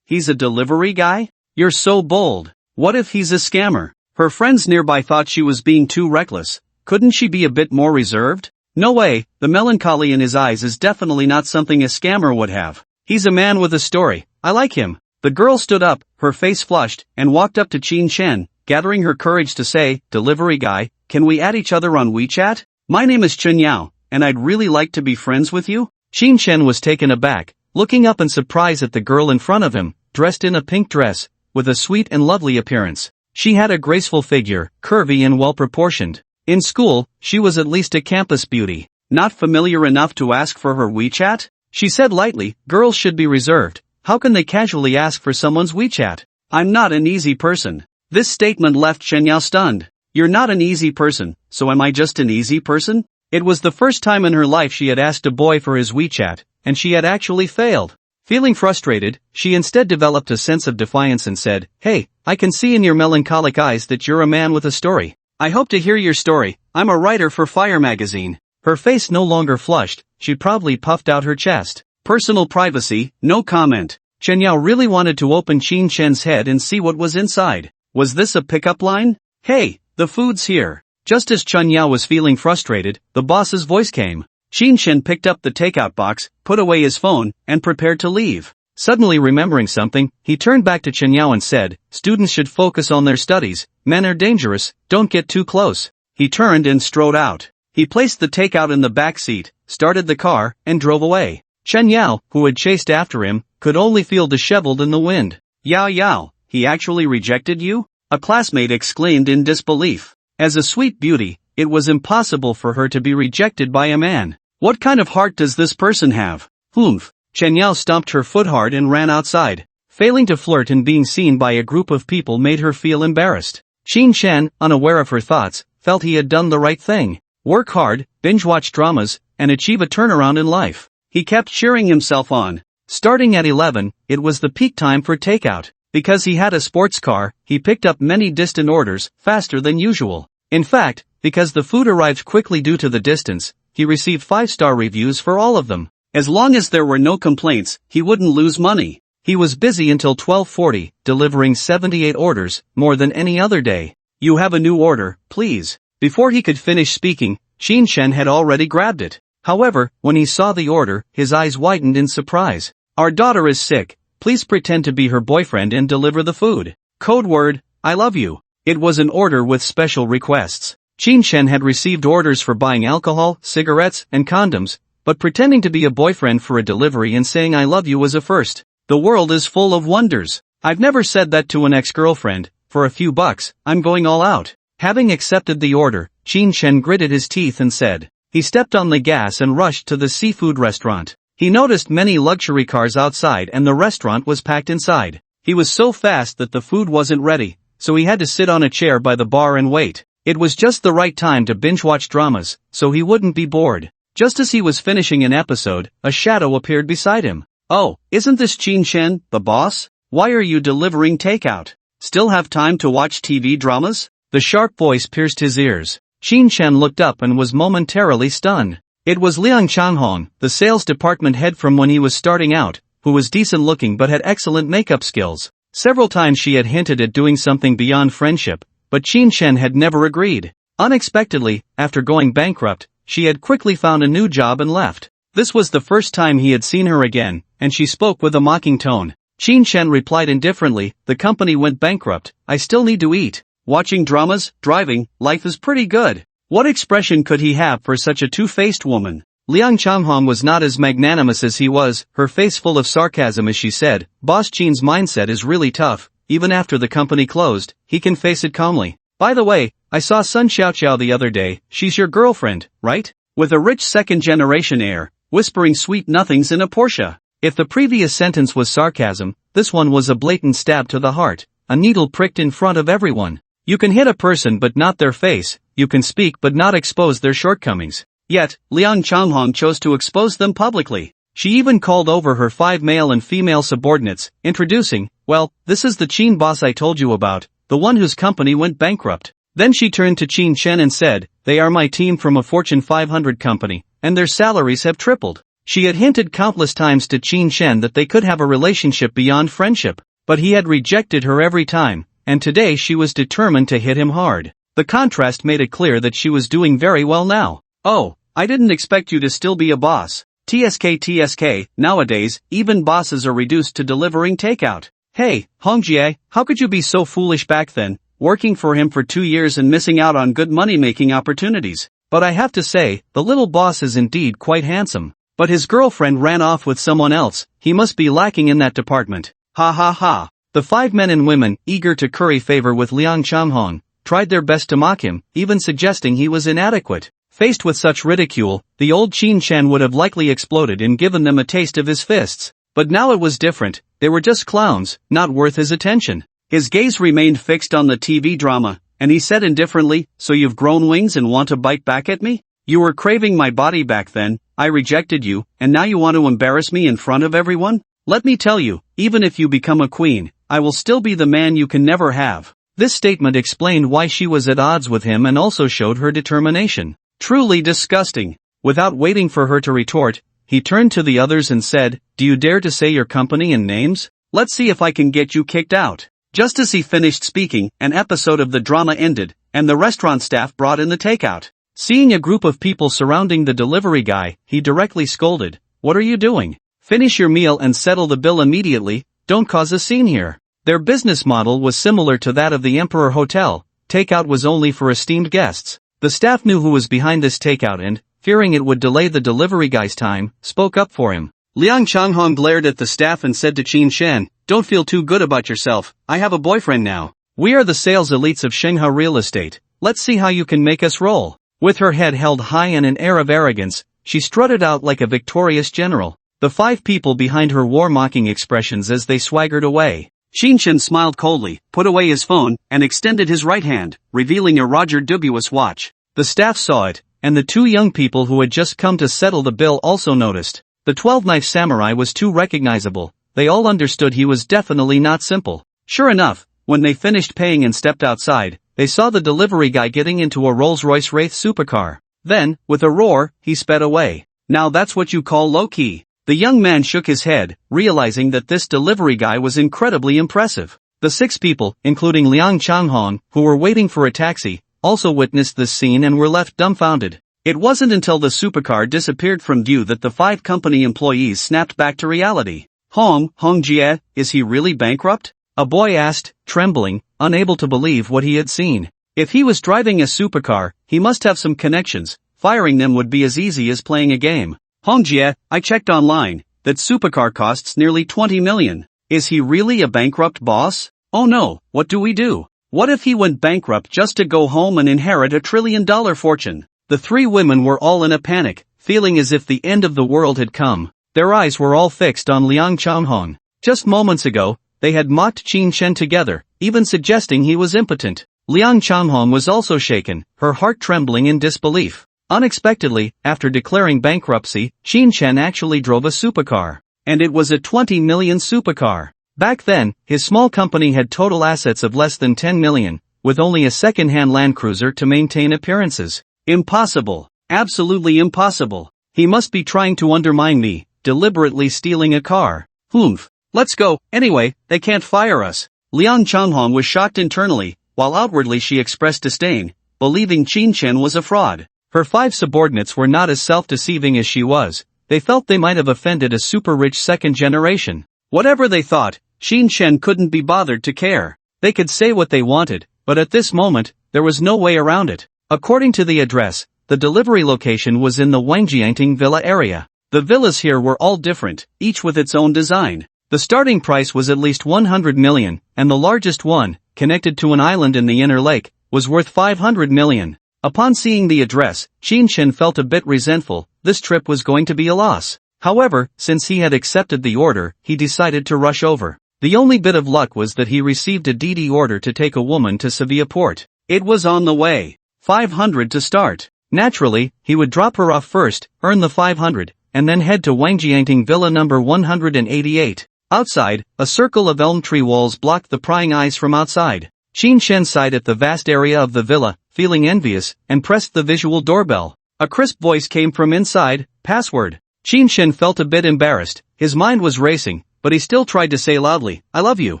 He's a delivery guy? You're so bold. What if he's a scammer? Her friends nearby thought she was being too reckless. Couldn't she be a bit more reserved? No way, the melancholy in his eyes is definitely not something a scammer would have. He's a man with a story, I like him. The girl stood up, her face flushed, and walked up to Qin Shen, gathering her courage to say, "Delivery guy, can we add each other on WeChat? My name is Chen Yao, and I'd really like to be friends with you." Qin Shen was taken aback, looking up in surprise at the girl in front of him, dressed in a pink dress, with a sweet and lovely appearance. She had a graceful figure, curvy and well-proportioned. In school, she was at least a campus beauty. Not familiar enough to ask for her WeChat? She said lightly, girls should be reserved. How can they casually ask for someone's WeChat? I'm not an easy person. This statement left Shenyao stunned. You're not an easy person, so am I just an easy person? It was the first time in her life she had asked a boy for his WeChat, and she had actually failed. Feeling frustrated, she instead developed a sense of defiance and said, "Hey, I can see in your melancholic eyes that you're a man with a story. I hope to hear your story. I'm a writer for Fire magazine." Her face no longer flushed, she proudly puffed out her chest. Personal privacy, no comment. Chen Yao really wanted to open Qin Shen's head and see what was inside. Was this a pickup line? "Hey, the food's here." Just as Chen Yao was feeling frustrated, the boss's voice came. Qin Shen picked up the takeout box, put away his phone, and prepared to leave. Suddenly remembering something, he turned back to Chen Yao and said, "Students should focus on their studies, men are dangerous, don't get too close." He turned and strode out. He placed the takeout in the back seat, started the car, and drove away. Chen Yao, who had chased after him, could only feel disheveled in the wind. Yao, he actually rejected you?" A classmate exclaimed in disbelief. As a sweet beauty, it was impossible for her to be rejected by a man. What kind of heart does this person have? Humph. Chen Yao stomped her foot hard and ran outside. Failing to flirt and being seen by a group of people made her feel embarrassed. Qin Shen, unaware of her thoughts, felt he had done the right thing. Work hard, binge-watch dramas, and achieve a turnaround in life. He kept cheering himself on. Starting at 11, it was the peak time for takeout. Because he had a sports car, he picked up many distant orders, faster than usual. In fact, because the food arrived quickly due to the distance, he received 5-star reviews for all of them. As long as there were no complaints, he wouldn't lose money. He was busy until 12:40, delivering 78 orders, more than any other day. "You have a new order, please." Before he could finish speaking, Qin Shen had already grabbed it. However, when he saw the order, his eyes widened in surprise. "Our daughter is sick. Please pretend to be her boyfriend and deliver the food. Code word, I love you." It was an order with special requests. Qin Shen had received orders for buying alcohol, cigarettes, and condoms, but pretending to be a boyfriend for a delivery and saying I love you was a first. The world is full of wonders. I've never said that to an ex-girlfriend. For a few bucks, I'm going all out. Having accepted the order, Qin Shen gritted his teeth and said, He stepped on the gas and rushed to the seafood restaurant. He noticed many luxury cars outside and the restaurant was packed inside. He was so fast that the food wasn't ready, so he had to sit on a chair by the bar and wait. It was just the right time to binge-watch dramas, so he wouldn't be bored. Just as he was finishing an episode, a shadow appeared beside him. "Oh, isn't this Qin Shen, the boss? Why are you delivering takeout? Still have time to watch TV dramas?" The sharp voice pierced his ears. Qin Shen looked up and was momentarily stunned. It was Liang Changhong, the sales department head from when he was starting out, who was decent looking but had excellent makeup skills. Several times she had hinted at doing something beyond friendship, but Qin Shen had never agreed. Unexpectedly, after going bankrupt, she had quickly found a new job and left. This was the first time he had seen her again, and she spoke with a mocking tone. Qin Shen replied indifferently, "The company went bankrupt, I still need to eat. Watching dramas, driving, life is pretty good." What expression could he have for such a two-faced woman? Liang Changhong was not as magnanimous as he was, her face full of sarcasm as she said, "Boss Qin's mindset is really tough. Even after the company closed, he can face it calmly. By the way, I saw Sun Xiaoqiao the other day. She's your girlfriend, right?" With a rich second-generation air, whispering sweet nothings in a Porsche. If the previous sentence was sarcasm, this one was a blatant stab to the heart, a needle pricked in front of everyone. You can hit a person but not their face, you can speak but not expose their shortcomings. Yet, Liang Changhong chose to expose them publicly. She even called over her 5 male and female subordinates, introducing, "Well, this is the Qin boss I told you about, the one whose company went bankrupt." Then she turned to Qin Shen and said, "They are my team from a Fortune 500 company, and their salaries have tripled." She had hinted countless times to Qin Shen that they could have a relationship beyond friendship, but he had rejected her every time, and today she was determined to hit him hard. The contrast made it clear that she was doing very well now. "Oh, I didn't expect you to still be a boss. TSK, nowadays, even bosses are reduced to delivering takeout. Hey, Hongjie, how could you be so foolish back then, working for him for 2 years and missing out on good money-making opportunities? But I have to say, the little boss is indeed quite handsome. But his girlfriend ran off with someone else, he must be lacking in that department. Ha ha ha." The 5 men and women, eager to curry favor with Liang Changhong, tried their best to mock him, even suggesting he was inadequate. Faced with such ridicule, the old Qin Shen would have likely exploded and given them a taste of his fists. But now it was different, they were just clowns, not worth his attention. His gaze remained fixed on the TV drama, and he said indifferently, "So you've grown wings and want to bite back at me? You were craving my body back then, I rejected you, and now you want to embarrass me in front of everyone? Let me tell you, even if you become a queen, I will still be the man you can never have." This statement explained why she was at odds with him and also showed her determination. Truly disgusting. Without waiting for her to retort, he turned to the others and said, "Do you dare to say your company and names? Let's see if I can get you kicked out." Just as he finished speaking, an episode of the drama ended, and the restaurant staff brought in the takeout. Seeing a group of people surrounding the delivery guy, he directly scolded, "What are you doing? Finish your meal and settle the bill immediately, don't cause a scene here." Their business model was similar to that of the Emperor Hotel, takeout was only for esteemed guests. The staff knew who was behind this takeout and, fearing it would delay the delivery guy's time, spoke up for him. Liang Changhong glared at the staff and said to Qin Shen, "Don't feel too good about yourself, I have a boyfriend now. We are the sales elites of Shanghai real estate, let's see how you can make us roll." With her head held high and an air of arrogance, she strutted out like a victorious general. The 5 people behind her wore mocking expressions as they swaggered away. Qin Shen smiled coldly, put away his phone, and extended his right hand, revealing a Roger Dubuis watch. The staff saw it, and the 2 young people who had just come to settle the bill also noticed. The 12-knife samurai was too recognizable, they all understood he was definitely not simple. Sure enough, when they finished paying and stepped outside, they saw the delivery guy getting into a Rolls-Royce Wraith supercar. Then, with a roar, he sped away. "Now that's what you call low-key." The young man shook his head, realizing that this delivery guy was incredibly impressive. The 6 people, including Liang Changhong, who were waiting for a taxi, also witnessed this scene and were left dumbfounded. It wasn't until the supercar disappeared from view that the 5 company employees snapped back to reality. Hongjie, is he really bankrupt?" a boy asked, trembling, unable to believe what he had seen. If he was driving a supercar, he must have some connections, firing them would be as easy as playing a game. "Hongjie, I checked online, that supercar costs nearly 20 million. Is he really a bankrupt boss? Oh no, what do we do? What if he went bankrupt just to go home and inherit a $1 trillion fortune?" The three women were all in a panic, feeling as if the end of the world had come. Their eyes were all fixed on Liang Changhong. Just moments ago, they had mocked Qin Shen together, even suggesting he was impotent. Liang Changhong was also shaken, her heart trembling in disbelief. Unexpectedly, after declaring bankruptcy, Qin Shen actually drove a supercar. And it was a 20 million supercar. Back then, his small company had total assets of less than 10 million, with only a second-hand Land Cruiser to maintain appearances. Impossible. Absolutely impossible. He must be trying to undermine me, deliberately stealing a car. Humph. Let's go, anyway, they can't fire us. Liang Changhong was shocked internally, while outwardly she expressed disdain, believing Qin Shen was a fraud. Her 5 subordinates were not as self-deceiving as she was. They felt they might have offended a super-rich second generation. Whatever they thought, Qin Shen couldn't be bothered to care. They could say what they wanted, but at this moment, there was no way around it. According to the address, the delivery location was in the Wangjiangting Villa area. The villas here were all different, each with its own design. The starting price was at least 100 million, and the largest one, connected to an island in the inner lake, was worth 500 million. Upon seeing the address, Qin Shen felt a bit resentful. This trip was going to be a loss. However, since he had accepted the order, he decided to rush over. The only bit of luck was that he received a DD order to take a woman to Sevilla port. It was on the way. 500 to start. Naturally, he would drop her off first, earn the 500, and then head to Wangjiangting Villa number 188. Outside, a circle of elm tree walls blocked the prying eyes from outside. Qin Shen sighed at the vast area of the villa, feeling envious, and pressed the visual doorbell. A crisp voice came from inside, "Password." Qin Shen felt a bit embarrassed, his mind was racing, but he still tried to say loudly, "I love you."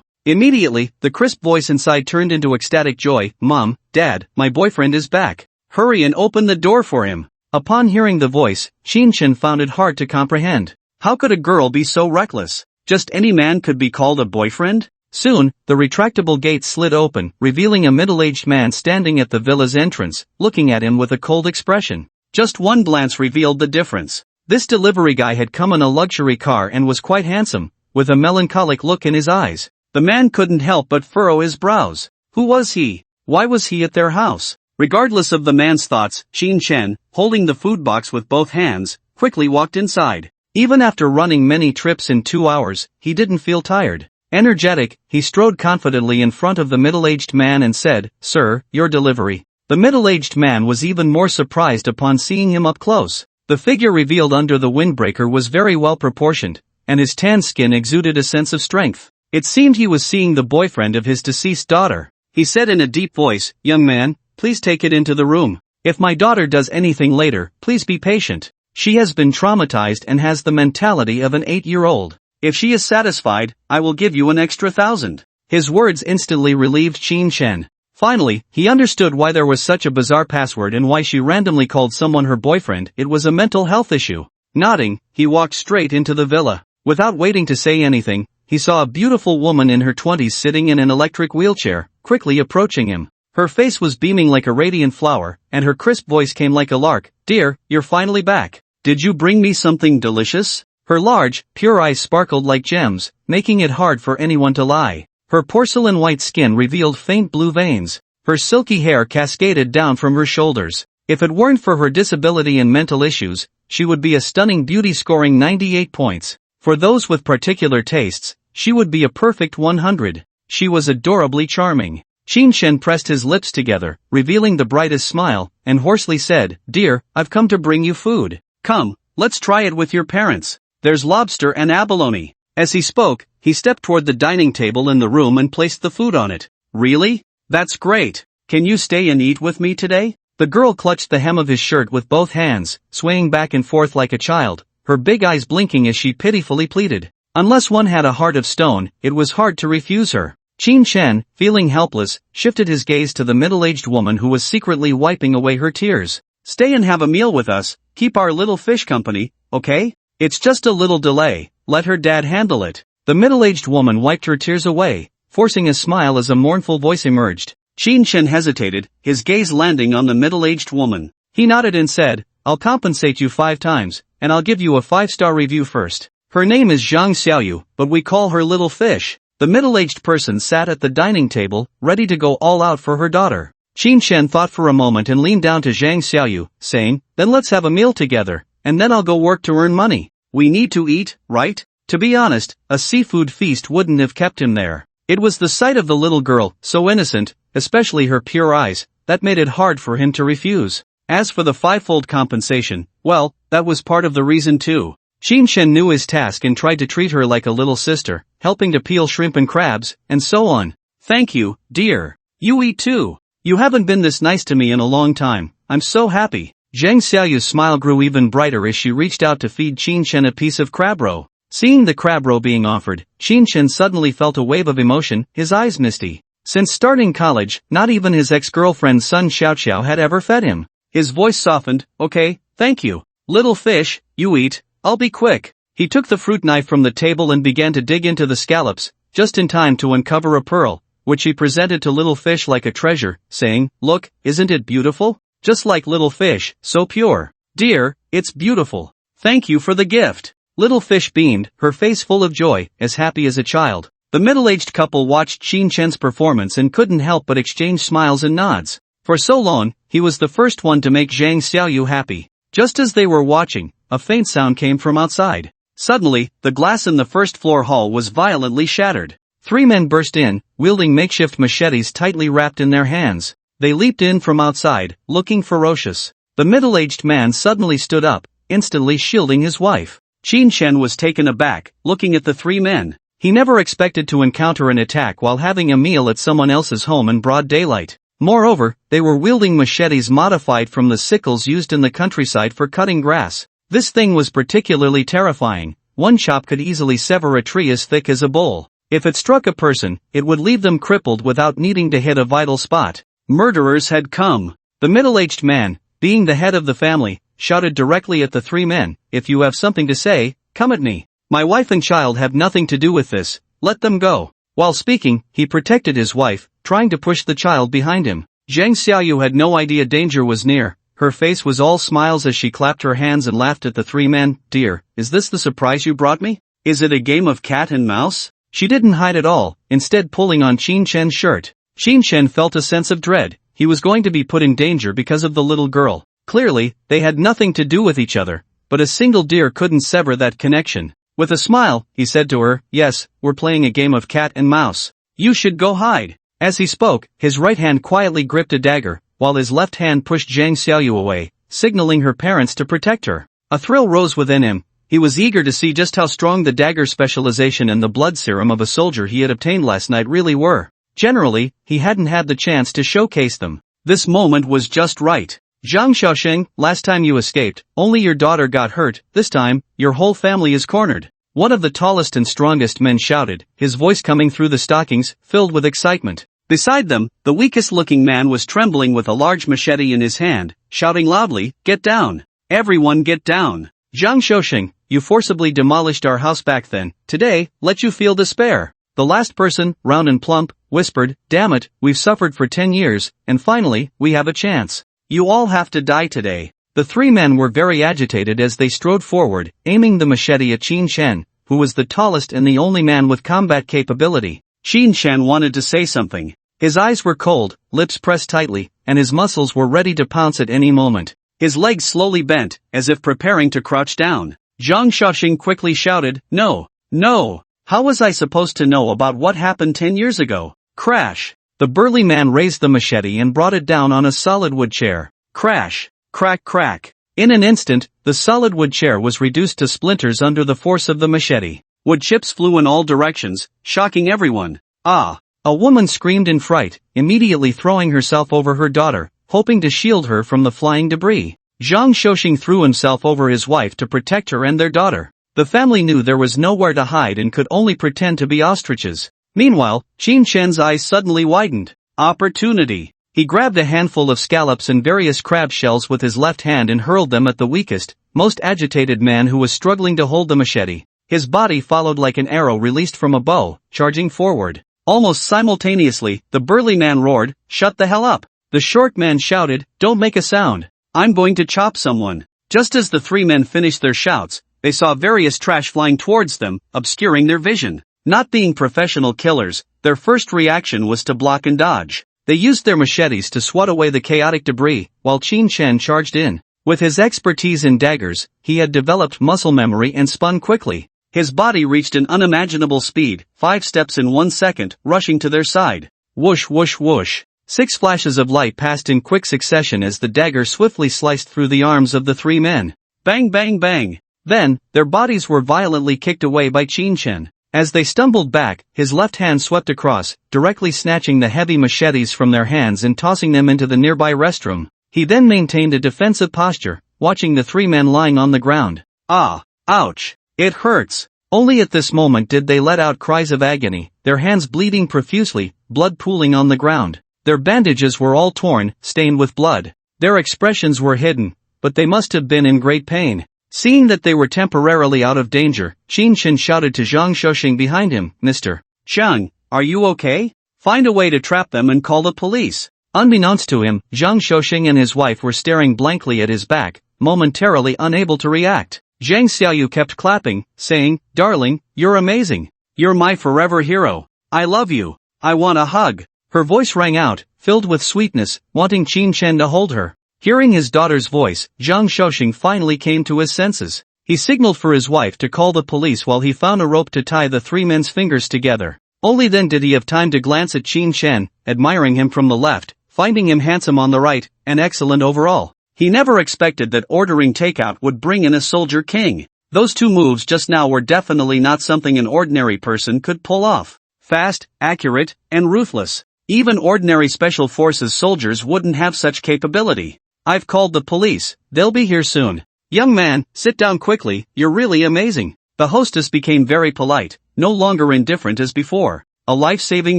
Immediately, the crisp voice inside turned into ecstatic joy, "Mom, Dad, my boyfriend is back. Hurry and open the door for him." Upon hearing the voice, Qin Shen found it hard to comprehend. How could a girl be so reckless? Just any man could be called a boyfriend? Soon, the retractable gate slid open, revealing a middle-aged man standing at the villa's entrance, looking at him with a cold expression. Just one glance revealed the difference. This delivery guy had come in a luxury car and was quite handsome, with a melancholic look in his eyes. The man couldn't help but furrow his brows. Who was he? Why was he at their house? Regardless of the man's thoughts, Qin Shen, holding the food box with both hands, quickly walked inside. Even after running many trips in 2 hours, he didn't feel tired. Energetic, he strode confidently in front of the middle-aged man and said, "Sir, your delivery." The middle-aged man was even more surprised upon seeing him up close. The figure revealed under the windbreaker was very well proportioned, and his tan skin exuded a sense of strength. It seemed he was seeing the boyfriend of his deceased daughter. He said in a deep voice, "Young man, please take it into the room. If my daughter does anything later, please be patient. She has been traumatized and has the mentality of an 8-year-old. If she is satisfied, I will give you an extra 1,000. His words instantly relieved Qin Shen. Finally, he understood why there was such a bizarre password and why she randomly called someone her boyfriend. It was a mental health issue. Nodding, he walked straight into the villa. Without waiting to say anything, he saw a beautiful woman in her 20s sitting in an electric wheelchair, quickly approaching him. Her face was beaming like a radiant flower, and her crisp voice came like a lark. "Dear, you're finally back. Did you bring me something delicious?" Her large, pure eyes sparkled like gems, making it hard for anyone to lie. Her porcelain white skin revealed faint blue veins. Her silky hair cascaded down from her shoulders. If it weren't for her disability and mental issues, she would be a stunning beauty scoring 98 points. For those with particular tastes, she would be a perfect 100. She was adorably charming. Qin Shen pressed his lips together, revealing the brightest smile, and hoarsely said, "Dear, I've come to bring you food. Come, let's try it with your parents. There's lobster and abalone." As he spoke, he stepped toward the dining table in the room and placed the food on it. "Really? That's great. Can you stay and eat with me today?" The girl clutched the hem of his shirt with both hands, swaying back and forth like a child, her big eyes blinking as she pitifully pleaded. Unless one had a heart of stone, it was hard to refuse her. Qin Shen, feeling helpless, shifted his gaze to the middle-aged woman who was secretly wiping away her tears. "Stay and have a meal with us, keep our little fish company, okay? It's just a little delay, let her dad handle it." The middle-aged woman wiped her tears away, forcing a smile as a mournful voice emerged. Qin Shen hesitated, his gaze landing on the middle-aged woman. He nodded and said, "I'll compensate you 5 times, and I'll give you a 5-star review first. Her name is Zhang Xiaoyu, but we call her Little Fish." The middle-aged person sat at the dining table, ready to go all out for her daughter. Qin Shen thought for a moment and leaned down to Zhang Xiaoyu, saying, then let's have a meal together, and then I'll go work to earn money. We need to eat, right? To be honest, a seafood feast wouldn't have kept him there. It was the sight of the little girl, so innocent, especially her pure eyes, that made it hard for him to refuse. As for the fivefold compensation, well, that was part of the reason too. Qin Shen knew his task and tried to treat her like a little sister, helping to peel shrimp and crabs, and so on. Thank you, dear. You eat too. You haven't been this nice to me in a long time. I'm so happy. Zhang Xiaoyu's smile grew even brighter as she reached out to feed Qin Shen a piece of crab roe. Seeing the crab roe being offered, Qin Shen suddenly felt a wave of emotion, his eyes misty. Since starting college, not even his ex-girlfriend Sun Xiaoxiao had ever fed him. His voice softened, okay, thank you. Little fish, you eat, I'll be quick. He took the fruit knife from the table and began to dig into the scallops, just in time to uncover a pearl, which he presented to Little Fish like a treasure, saying, look, isn't it beautiful? Just like Little Fish, so pure. Dear, it's beautiful. Thank you for the gift. Little Fish beamed, her face full of joy, as happy as a child. The middle-aged couple watched Qin Shen's performance and couldn't help but exchange smiles and nods. For so long, he was the first one to make Zhang Xiaoyu happy. Just as they were watching, a faint sound came from outside. Suddenly, the glass in the first-floor hall was violently shattered. 3 men burst in, wielding makeshift machetes tightly wrapped in their hands. They leaped in from outside, looking ferocious. The middle-aged man suddenly stood up, instantly shielding his wife. Qin Shen was taken aback, looking at the 3 men. He never expected to encounter an attack while having a meal at someone else's home in broad daylight. Moreover, they were wielding machetes modified from the sickles used in the countryside for cutting grass. This thing was particularly terrifying. One chop could easily sever a tree as thick as a bowl. If it struck a person, it would leave them crippled without needing to hit a vital spot. Murderers had come. The middle-aged man, being the head of the family, shouted directly at the 3 men, if you have something to say, come at me. My wife and child have nothing to do with this, let them go. While speaking, he protected his wife, trying to push the child behind him. Zhang Xiaoyu had no idea danger was near. Her face was all smiles as she clapped her hands and laughed at the 3 men. Dear, is this the surprise you brought me? Is it a game of cat and mouse? She didn't hide at all, instead pulling on Qin Shen's shirt. Qin Shen felt a sense of dread. He was going to be put in danger because of the little girl. Clearly, they had nothing to do with each other, but a single deer couldn't sever that connection. With a smile, he said to her, yes, we're playing a game of cat and mouse. You should go hide. As he spoke, his right hand quietly gripped a dagger, while his left hand pushed Zhang Xiaoyu away, signaling her parents to protect her. A thrill rose within him. He was eager to see just how strong the dagger specialization and the blood serum of a soldier he had obtained last night really were. Generally, he hadn't had the chance to showcase them. This moment was just right. Zhang Xiaoxing, last time you escaped, only your daughter got hurt. This time, your whole family is cornered. One of the tallest and strongest men shouted, his voice coming through the stockings, filled with excitement. Beside them, the weakest-looking man was trembling with a large machete in his hand, shouting loudly, get down. Everyone get down. Zhang Xiaoxing, you forcibly demolished our house back then. Today, let you feel despair. The last person, round and plump, whispered, damn it, we've suffered for 10 years, and finally, we have a chance. You all have to die today. The 3 men were very agitated as they strode forward, aiming the machete at Qin Shen, who was the tallest and the only man with combat capability. Qin Shen wanted to say something. His eyes were cold, lips pressed tightly, and his muscles were ready to pounce at any moment. His legs slowly bent, as if preparing to crouch down. Zhang Xiaoxing quickly shouted, no, no. How was I supposed to know about what happened 10 years ago? Crash. The burly man raised the machete and brought it down on a solid wood chair. Crash. Crack crack. In an instant, the solid wood chair was reduced to splinters under the force of the machete. Wood chips flew in all directions, shocking everyone. Ah! A woman screamed in fright, immediately throwing herself over her daughter, hoping to shield her from the flying debris. Zhang Xiaoxing threw himself over his wife to protect her and their daughter. The family knew there was nowhere to hide and could only pretend to be ostriches. Meanwhile, Qin Shen's eyes suddenly widened. Opportunity. He grabbed a handful of scallops and various crab shells with his left hand and hurled them at the weakest, most agitated man who was struggling to hold the machete. His body followed like an arrow released from a bow, charging forward. Almost simultaneously, the burly man roared, shut the hell up. The short man shouted, don't make a sound. I'm going to chop someone. Just as the 3 men finished their shouts, they saw various trash flying towards them, obscuring their vision. Not being professional killers, their first reaction was to block and dodge. They used their machetes to swat away the chaotic debris, while Qin Chen charged in. With his expertise in daggers, he had developed muscle memory and spun quickly. His body reached an unimaginable speed, 5 steps in 1 second, rushing to their side. Whoosh whoosh whoosh. 6 flashes of light passed in quick succession as the dagger swiftly sliced through the arms of the 3 men. Bang bang bang. Then, their bodies were violently kicked away by Qin Chen. As they stumbled back, his left hand swept across, directly snatching the heavy machetes from their hands and tossing them into the nearby restroom. He then maintained a defensive posture, watching the 3 men lying on the ground. Ah! Ouch! It hurts! Only at this moment did they let out cries of agony, their hands bleeding profusely, blood pooling on the ground. Their bandages were all torn, stained with blood. Their expressions were hidden, but they must have been in great pain. Seeing that they were temporarily out of danger, Qin Chen shouted to Zhang Shouxing behind him, Mr. Zhang, are you okay? Find a way to trap them and call the police. Unbeknownst to him, Zhang Shouxing and his wife were staring blankly at his back, momentarily unable to react. Zhang Xiaoyu kept clapping, saying, Darling, you're amazing. You're my forever hero. I love you. I want a hug. Her voice rang out, filled with sweetness, wanting Qin Chen to hold her. Hearing his daughter's voice, Zhang Shouxing finally came to his senses. He signaled for his wife to call the police while he found a rope to tie the 3 men's fingers together. Only then did he have time to glance at Qin Chen, admiring him from the left, finding him handsome on the right, and excellent overall. He never expected that ordering takeout would bring in a soldier king. Those 2 moves just now were definitely not something an ordinary person could pull off. Fast, accurate, and ruthless. Even ordinary special forces soldiers wouldn't have such capability. I've called the police, they'll be here soon. Young man, sit down quickly, you're really amazing. The hostess became very polite, no longer indifferent as before. A life-saving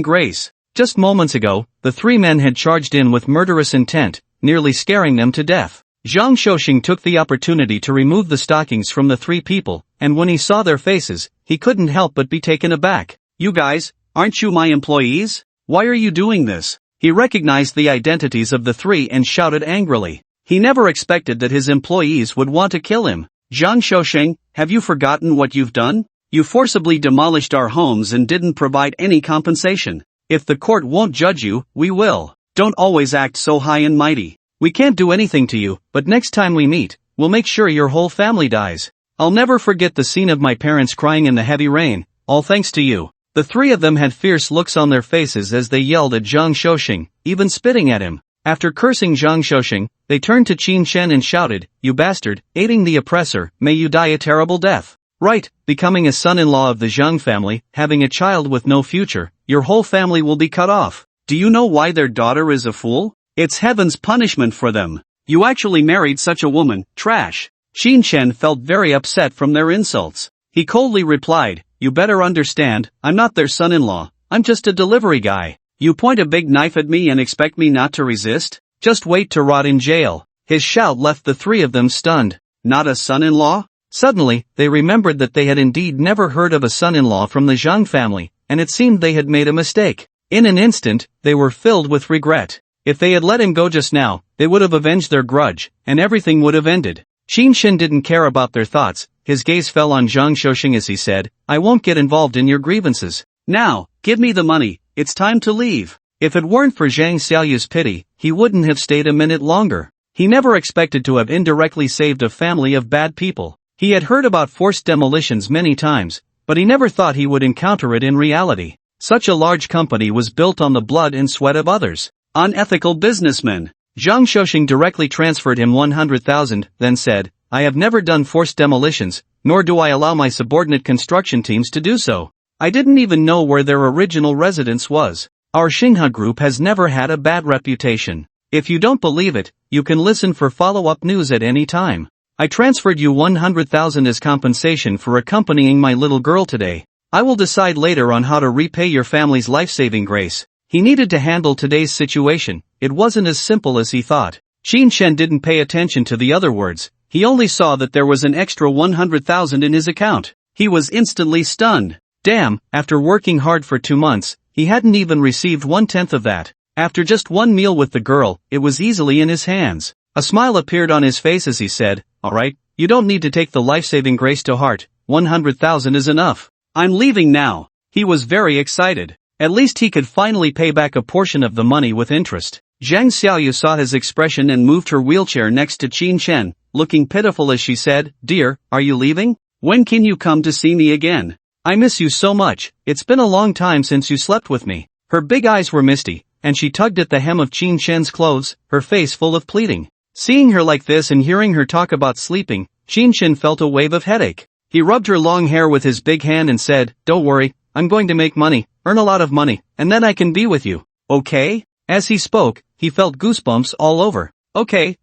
grace. Just moments ago, the 3 men had charged in with murderous intent, nearly scaring them to death. Zhang Shouxing took the opportunity to remove the stockings from the 3 people, and when he saw their faces, he couldn't help but be taken aback. You guys, aren't you my employees? Why are you doing this? He recognized the identities of the 3 and shouted angrily. He never expected that his employees would want to kill him. Zhang Shouxing, have you forgotten what you've done? You forcibly demolished our homes and didn't provide any compensation. If the court won't judge you, we will. Don't always act so high and mighty. We can't do anything to you, but next time we meet, we'll make sure your whole family dies. I'll never forget the scene of my parents crying in the heavy rain, all thanks to you. The 3 of them had fierce looks on their faces as they yelled at Zhang Shouxing, even spitting at him. After cursing Zhang Shouxing, they turned to Qin Chen and shouted, You bastard, aiding the oppressor, may you die a terrible death. Right, becoming a son-in-law of the Zhang family, having a child with no future, your whole family will be cut off. Do you know why their daughter is a fool? It's heaven's punishment for them. You actually married such a woman, trash. Qin Chen felt very upset from their insults. He coldly replied, You better understand, I'm not their son-in-law, I'm just a delivery guy. You point a big knife at me and expect me not to resist? Just wait to rot in jail. His shout left the 3 of them stunned. Not a son-in-law? Suddenly, they remembered that they had indeed never heard of a son-in-law from the Zhang family, and it seemed they had made a mistake. In an instant, they were filled with regret. If they had let him go just now, they would have avenged their grudge, and everything would have ended. Qin Chen didn't care about their thoughts. His gaze fell on Zhang Shouxing as he said, I won't get involved in your grievances. Now, give me the money, it's time to leave. If it weren't for Zhang Xiaoyu's pity, he wouldn't have stayed a minute longer. He never expected to have indirectly saved a family of bad people. He had heard about forced demolitions many times, but he never thought he would encounter it in reality. Such a large company was built on the blood and sweat of others. Unethical businessmen. Zhang Shouxing directly transferred him 100,000, then said, I have never done forced demolitions, nor do I allow my subordinate construction teams to do so. I didn't even know where their original residence was. Our Xinghe group has never had a bad reputation. If you don't believe it, you can listen for follow-up news at any time. I transferred you 100,000 as compensation for accompanying my little girl today. I will decide later on how to repay your family's life-saving grace. He needed to handle today's situation. It wasn't as simple as he thought. Qin Chen didn't pay attention to the other words. He only saw that there was an extra 100,000 in his account. He was instantly stunned. Damn, after working hard for 2 months, he hadn't even received 1/10 of that. After just one meal with the girl, it was easily in his hands. A smile appeared on his face as he said, Alright, you don't need to take the life-saving grace to heart, 100,000 is enough. I'm leaving now. He was very excited. At least he could finally pay back a portion of the money with interest. Zhang Xiaoyu saw his expression and moved her wheelchair next to Qin Chen, looking pitiful as she said, "Dear, are you leaving? When can you come to see me again? I miss you so much, it's been a long time since you slept with me." Her big eyes were misty, and she tugged at the hem of Qin Chen's clothes, her face full of pleading. Seeing her like this and hearing her talk about sleeping, Qin Chen felt a wave of headache. He rubbed her long hair with his big hand and said, "Don't worry, I'm going to make money, earn a lot of money, and then I can be with you. Okay?" As he spoke, he felt goosebumps all over. Okay,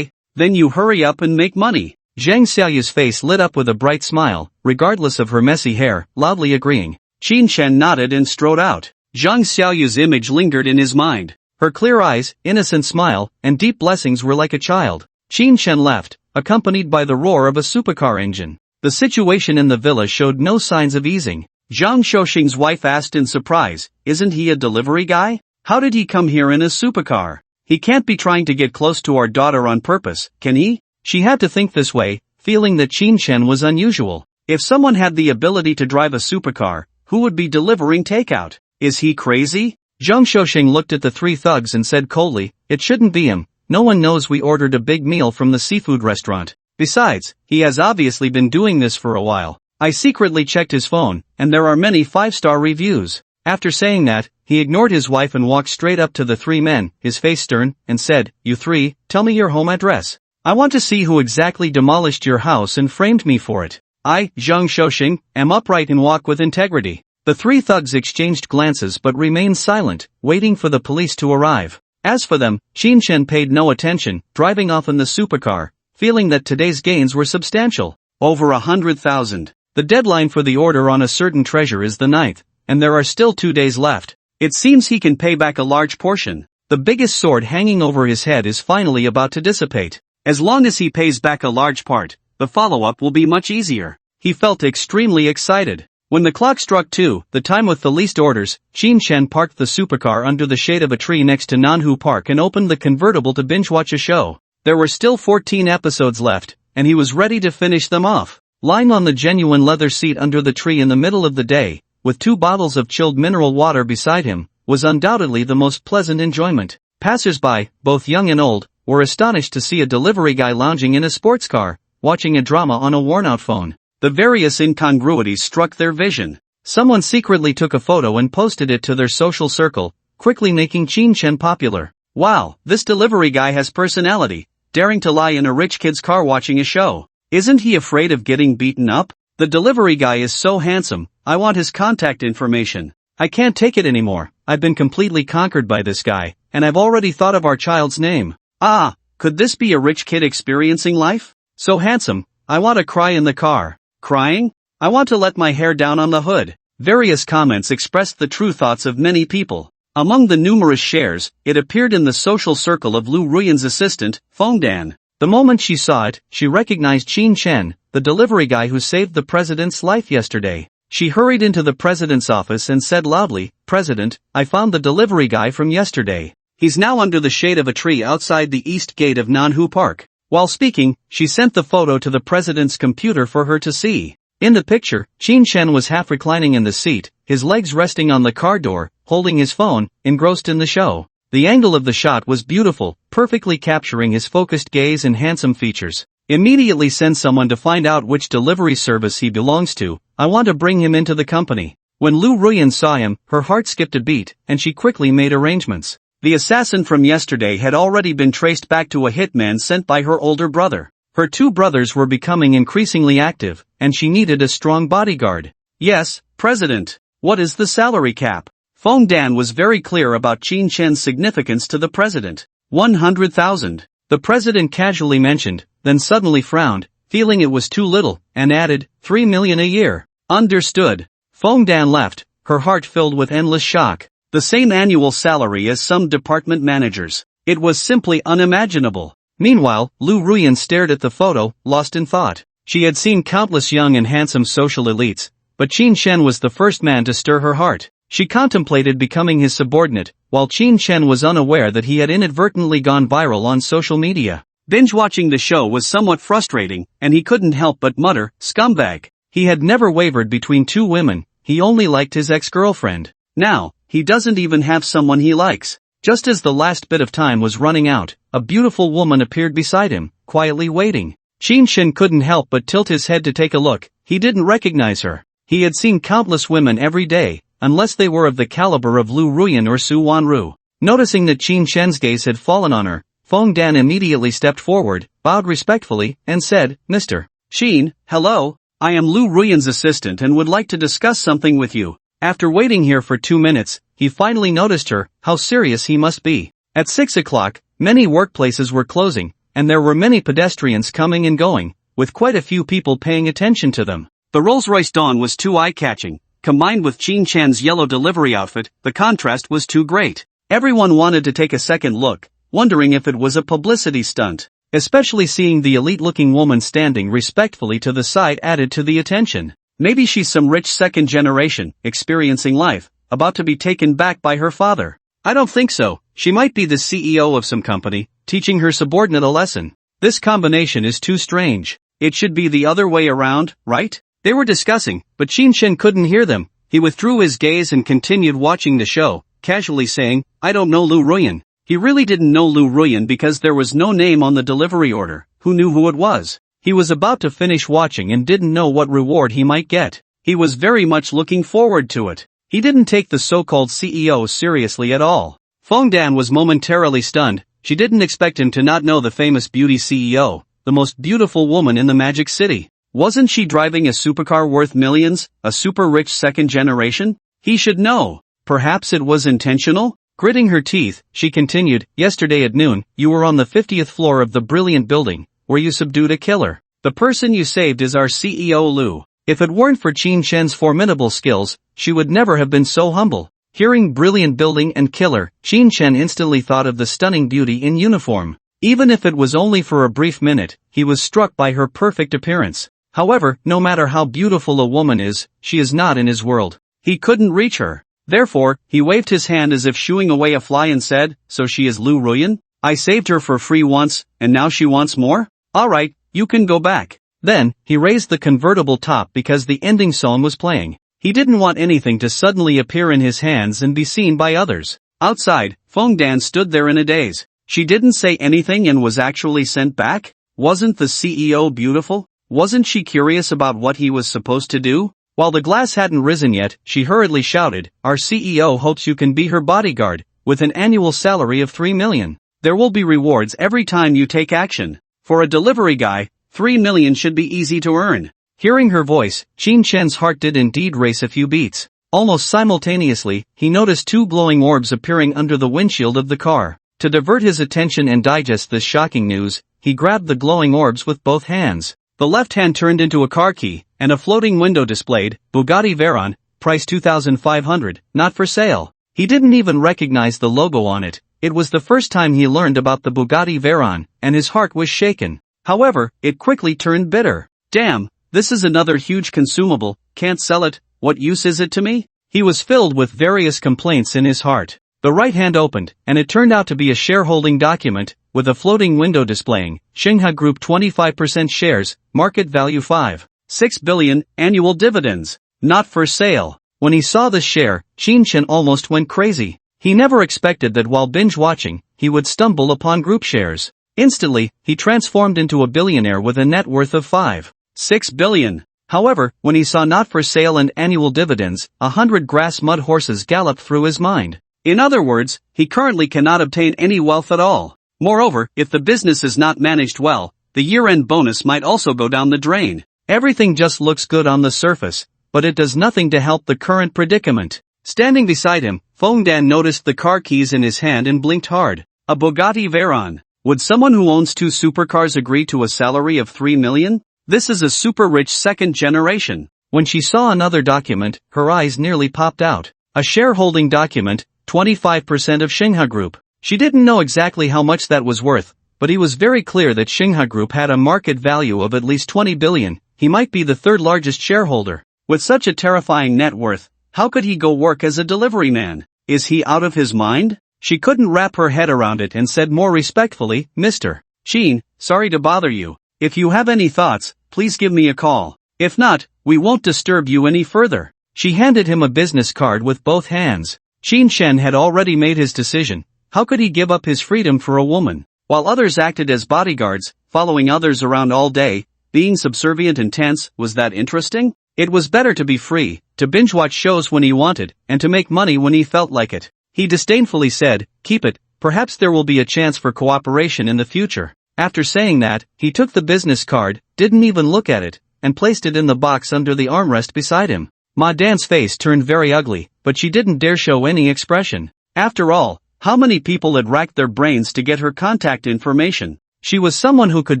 then you hurry up and make money." Zhang Xiaoyu's face lit up with a bright smile, regardless of her messy hair, loudly agreeing. Qin Chen nodded and strode out. Zhang Xiaoyu's image lingered in his mind. Her clear eyes, innocent smile, and deep blessings were like a child. Qin Chen left, accompanied by the roar of a supercar engine. The situation in the villa showed no signs of easing. Zhang Shouxing's wife asked in surprise, "Isn't he a delivery guy? How did he come here in a supercar? He can't be trying to get close to our daughter on purpose, can he?" She had to think this way, feeling that Qin Chen was unusual. If someone had the ability to drive a supercar, who would be delivering takeout? Is he crazy? Zhang Shouxing looked at the three thugs and said coldly, "It shouldn't be him. No one knows we ordered a big meal from the seafood restaurant. Besides, he has obviously been doing this for a while. I secretly checked his phone, and there are many 5-star reviews." After saying that, he ignored his wife and walked straight up to the three men, his face stern, and said, "You three, tell me your home address. I want to see who exactly demolished your house and framed me for it. I, Zhang Shouxing, am upright and walk with integrity." The three thugs exchanged glances but remained silent, waiting for the police to arrive. As for them, Qin Chen paid no attention, driving off in the supercar, feeling that today's gains were substantial. Over 100,000. The deadline for the order on a certain treasure is the 9th, and there are still 2 days left. It seems he can pay back a large portion. The biggest sword hanging over his head is finally about to dissipate. As long as he pays back a large part, the follow-up will be much easier. He felt extremely excited. When the clock struck 2, the time with the least orders, Qin Chen parked the supercar under the shade of a tree next to Manhwa Park and opened the convertible to binge-watch a show. There were still 14 episodes left, and he was ready to finish them off. Lying on the genuine leather seat under the tree in the middle of the day, with 2 bottles of chilled mineral water beside him, was undoubtedly the most pleasant enjoyment. Passers-by, both young and old, were astonished to see a delivery guy lounging in a sports car, watching a drama on a worn-out phone. The various incongruities struck their vision. Someone secretly took a photo and posted it to their social circle, quickly making Qin Chen popular. "Wow, this delivery guy has personality, daring to lie in a rich kid's car watching a show. Isn't he afraid of getting beaten up? The delivery guy is so handsome, I want his contact information. I can't take it anymore, I've been completely conquered by this guy, and I've already thought of our child's name. Ah, could this be a rich kid experiencing life? So handsome, I want to cry in the car. Crying? I want to let my hair down on the hood." Various comments expressed the true thoughts of many people. Among the numerous shares, it appeared in the social circle of Lu Ruyan's assistant, Feng Dan. The moment she saw it, she recognized Qin Chen, the delivery guy who saved the president's life yesterday. She hurried into the president's office and said loudly, "President, I found the delivery guy from yesterday. He's now under the shade of a tree outside the east gate of Manhwa Park." While speaking, she sent the photo to the president's computer for her to see. In the picture, Qin Chen was half reclining in the seat, his legs resting on the car door, holding his phone, engrossed in the show. The angle of the shot was beautiful, perfectly capturing his focused gaze and handsome features. "Immediately send someone to find out which delivery service he belongs to. I want to bring him into the company." When Lu Ruyan saw him, her heart skipped a beat, and she quickly made arrangements. The assassin from yesterday had already been traced back to a hitman sent by her older brother. Her 2 brothers were becoming increasingly active, and she needed a strong bodyguard. "Yes, President. What is the salary cap?" Feng Dan was very clear about Qin Chen's significance to the president. 100,000. The president casually mentioned, then suddenly frowned, feeling it was too little, and added, 3 million a year. Understood. Feng Dan left, her heart filled with endless shock. The same annual salary as some department managers. It was simply unimaginable. Meanwhile, Lu Ruyan stared at the photo, lost in thought. She had seen countless young and handsome social elites, but Qin Chen was the first man to stir her heart. She contemplated becoming his subordinate, while Qin Chen was unaware that he had inadvertently gone viral on social media. Binge-watching the show was somewhat frustrating, and he couldn't help but mutter, "Scumbag." He had never wavered between 2 women, he only liked his ex-girlfriend. Now, he doesn't even have someone he likes. Just as the last bit of time was running out, a beautiful woman appeared beside him, quietly waiting. Qin Shen couldn't help but tilt his head to take a look. He didn't recognize her. He had seen countless women every day, unless they were of the caliber of Lu Ruyan or Su Wanru. Noticing that Qin Shen's gaze had fallen on her, Feng Dan immediately stepped forward, bowed respectfully, and said, "Mr. Qin, hello, I am Lu Ruyan's assistant and would like to discuss something with you." After waiting here for 2 minutes, he finally noticed her. How serious he must be. At 6 o'clock, many workplaces were closing, and there were many pedestrians coming and going, with quite a few people paying attention to them. The Rolls-Royce Dawn was too eye-catching. Combined with Qin Chan's yellow delivery outfit, the contrast was too great. Everyone wanted to take a second look, wondering if it was a publicity stunt. Especially seeing the elite-looking woman standing respectfully to the side added to the attention. Maybe she's some rich second generation, experiencing life, about to be taken back by her father. I don't think so. She might be the CEO of some company, teaching her subordinate a lesson. This combination is too strange. It should be the other way around, right? They were discussing, but Qin Shen couldn't hear them. He withdrew his gaze and continued watching the show, casually saying, "I don't know Lu Ruyan." He really didn't know Lu Ruyan because there was no name on the delivery order. Who knew who it was? He was about to finish watching and didn't know what reward he might get. He was very much looking forward to it. He didn't take the so-called CEO seriously at all. Feng Dan was momentarily stunned. She didn't expect him to not know the famous beauty CEO, the most beautiful woman in the Magic City. Wasn't she driving a supercar worth millions, a super rich second generation? He should know. Perhaps it was intentional? Gritting her teeth, she continued, "Yesterday at noon, you were on the 50th floor of the brilliant building, where you subdued a killer. The person you saved is our CEO Lu. If it weren't for Qin Shen's formidable skills, she would never have been so humble." Hearing brilliant building and killer, Qin Shen instantly thought of the stunning beauty in uniform. Even if it was only for a brief minute, he was struck by her perfect appearance. However, no matter how beautiful a woman is, she is not in his world. He couldn't reach her. Therefore, he waved his hand as if shooing away a fly and said, "So she is Lu Ruyan? I saved her for free once, and now she wants more? Alright, you can go back." Then, he raised the convertible top because the ending song was playing. He didn't want anything to suddenly appear in his hands and be seen by others. Outside, Feng Dan stood there in a daze. She didn't say anything and was actually sent back? Wasn't the CEO beautiful? Wasn't she curious about what he was supposed to do? While the glass hadn't risen yet, she hurriedly shouted, "Our CEO hopes you can be her bodyguard, with an annual salary of 3 million. There will be rewards every time you take action. For a delivery guy, 3 million should be easy to earn." Hearing her voice, Qin Shen's heart did indeed race a few beats. Almost simultaneously, he noticed 2 glowing orbs appearing under the windshield of the car. To divert his attention and digest this shocking news, he grabbed the glowing orbs with both hands. The left hand turned into a car key, and a floating window displayed, "Bugatti Veyron, price 2,500, not for sale." He didn't even recognize the logo on it. It was the first time he learned about the Bugatti Veyron, and his heart was shaken. However, it quickly turned bitter. Damn, this is another huge consumable, can't sell it, what use is it to me? He was filled with various complaints in his heart. The right hand opened, and it turned out to be a shareholding document, with a floating window displaying, Xinhua Group 25% shares, market value 5.6 billion, annual dividends, not for sale. When he saw the share, Qin Shen almost went crazy. He never expected that while binge-watching, he would stumble upon group shares. Instantly, he transformed into a billionaire with a net worth of 5.6 billion. However, when he saw not for sale and annual dividends, 100 grass mud horses galloped through his mind. In other words, he currently cannot obtain any wealth at all. Moreover, if the business is not managed well, the year-end bonus might also go down the drain. Everything just looks good on the surface, but it does nothing to help the current predicament. Standing beside him, Feng Dan noticed the car keys in his hand and blinked hard. A Bugatti Veyron. Would someone who owns 2 supercars agree to a salary of 3 million? This is a super-rich second generation. When she saw another document, her eyes nearly popped out. A shareholding document, 25% of Xinhua Group. She didn't know exactly how much that was worth, but he was very clear that Xinhua Group had a market value of at least 20 billion. He might be the 3rd largest shareholder. With such a terrifying net worth, how could he go work as a delivery man? Is he out of his mind? She couldn't wrap her head around it and said more respectfully, "Mr. Qin, sorry to bother you. If you have any thoughts, please give me a call. If not, we won't disturb you any further." She handed him a business card with both hands. Qin Shen had already made his decision. How could he give up his freedom for a woman? While others acted as bodyguards, following others around all day, being subservient and tense, was that interesting? It was better to be free, to binge-watch shows when he wanted, and to make money when he felt like it. He disdainfully said, "Keep it, perhaps there will be a chance for cooperation in the future." After saying that, he took the business card, didn't even look at it, and placed it in the box under the armrest beside him. Ma Dan's face turned very ugly, but she didn't dare show any expression. After all, how many people had racked their brains to get her contact information? She was someone who could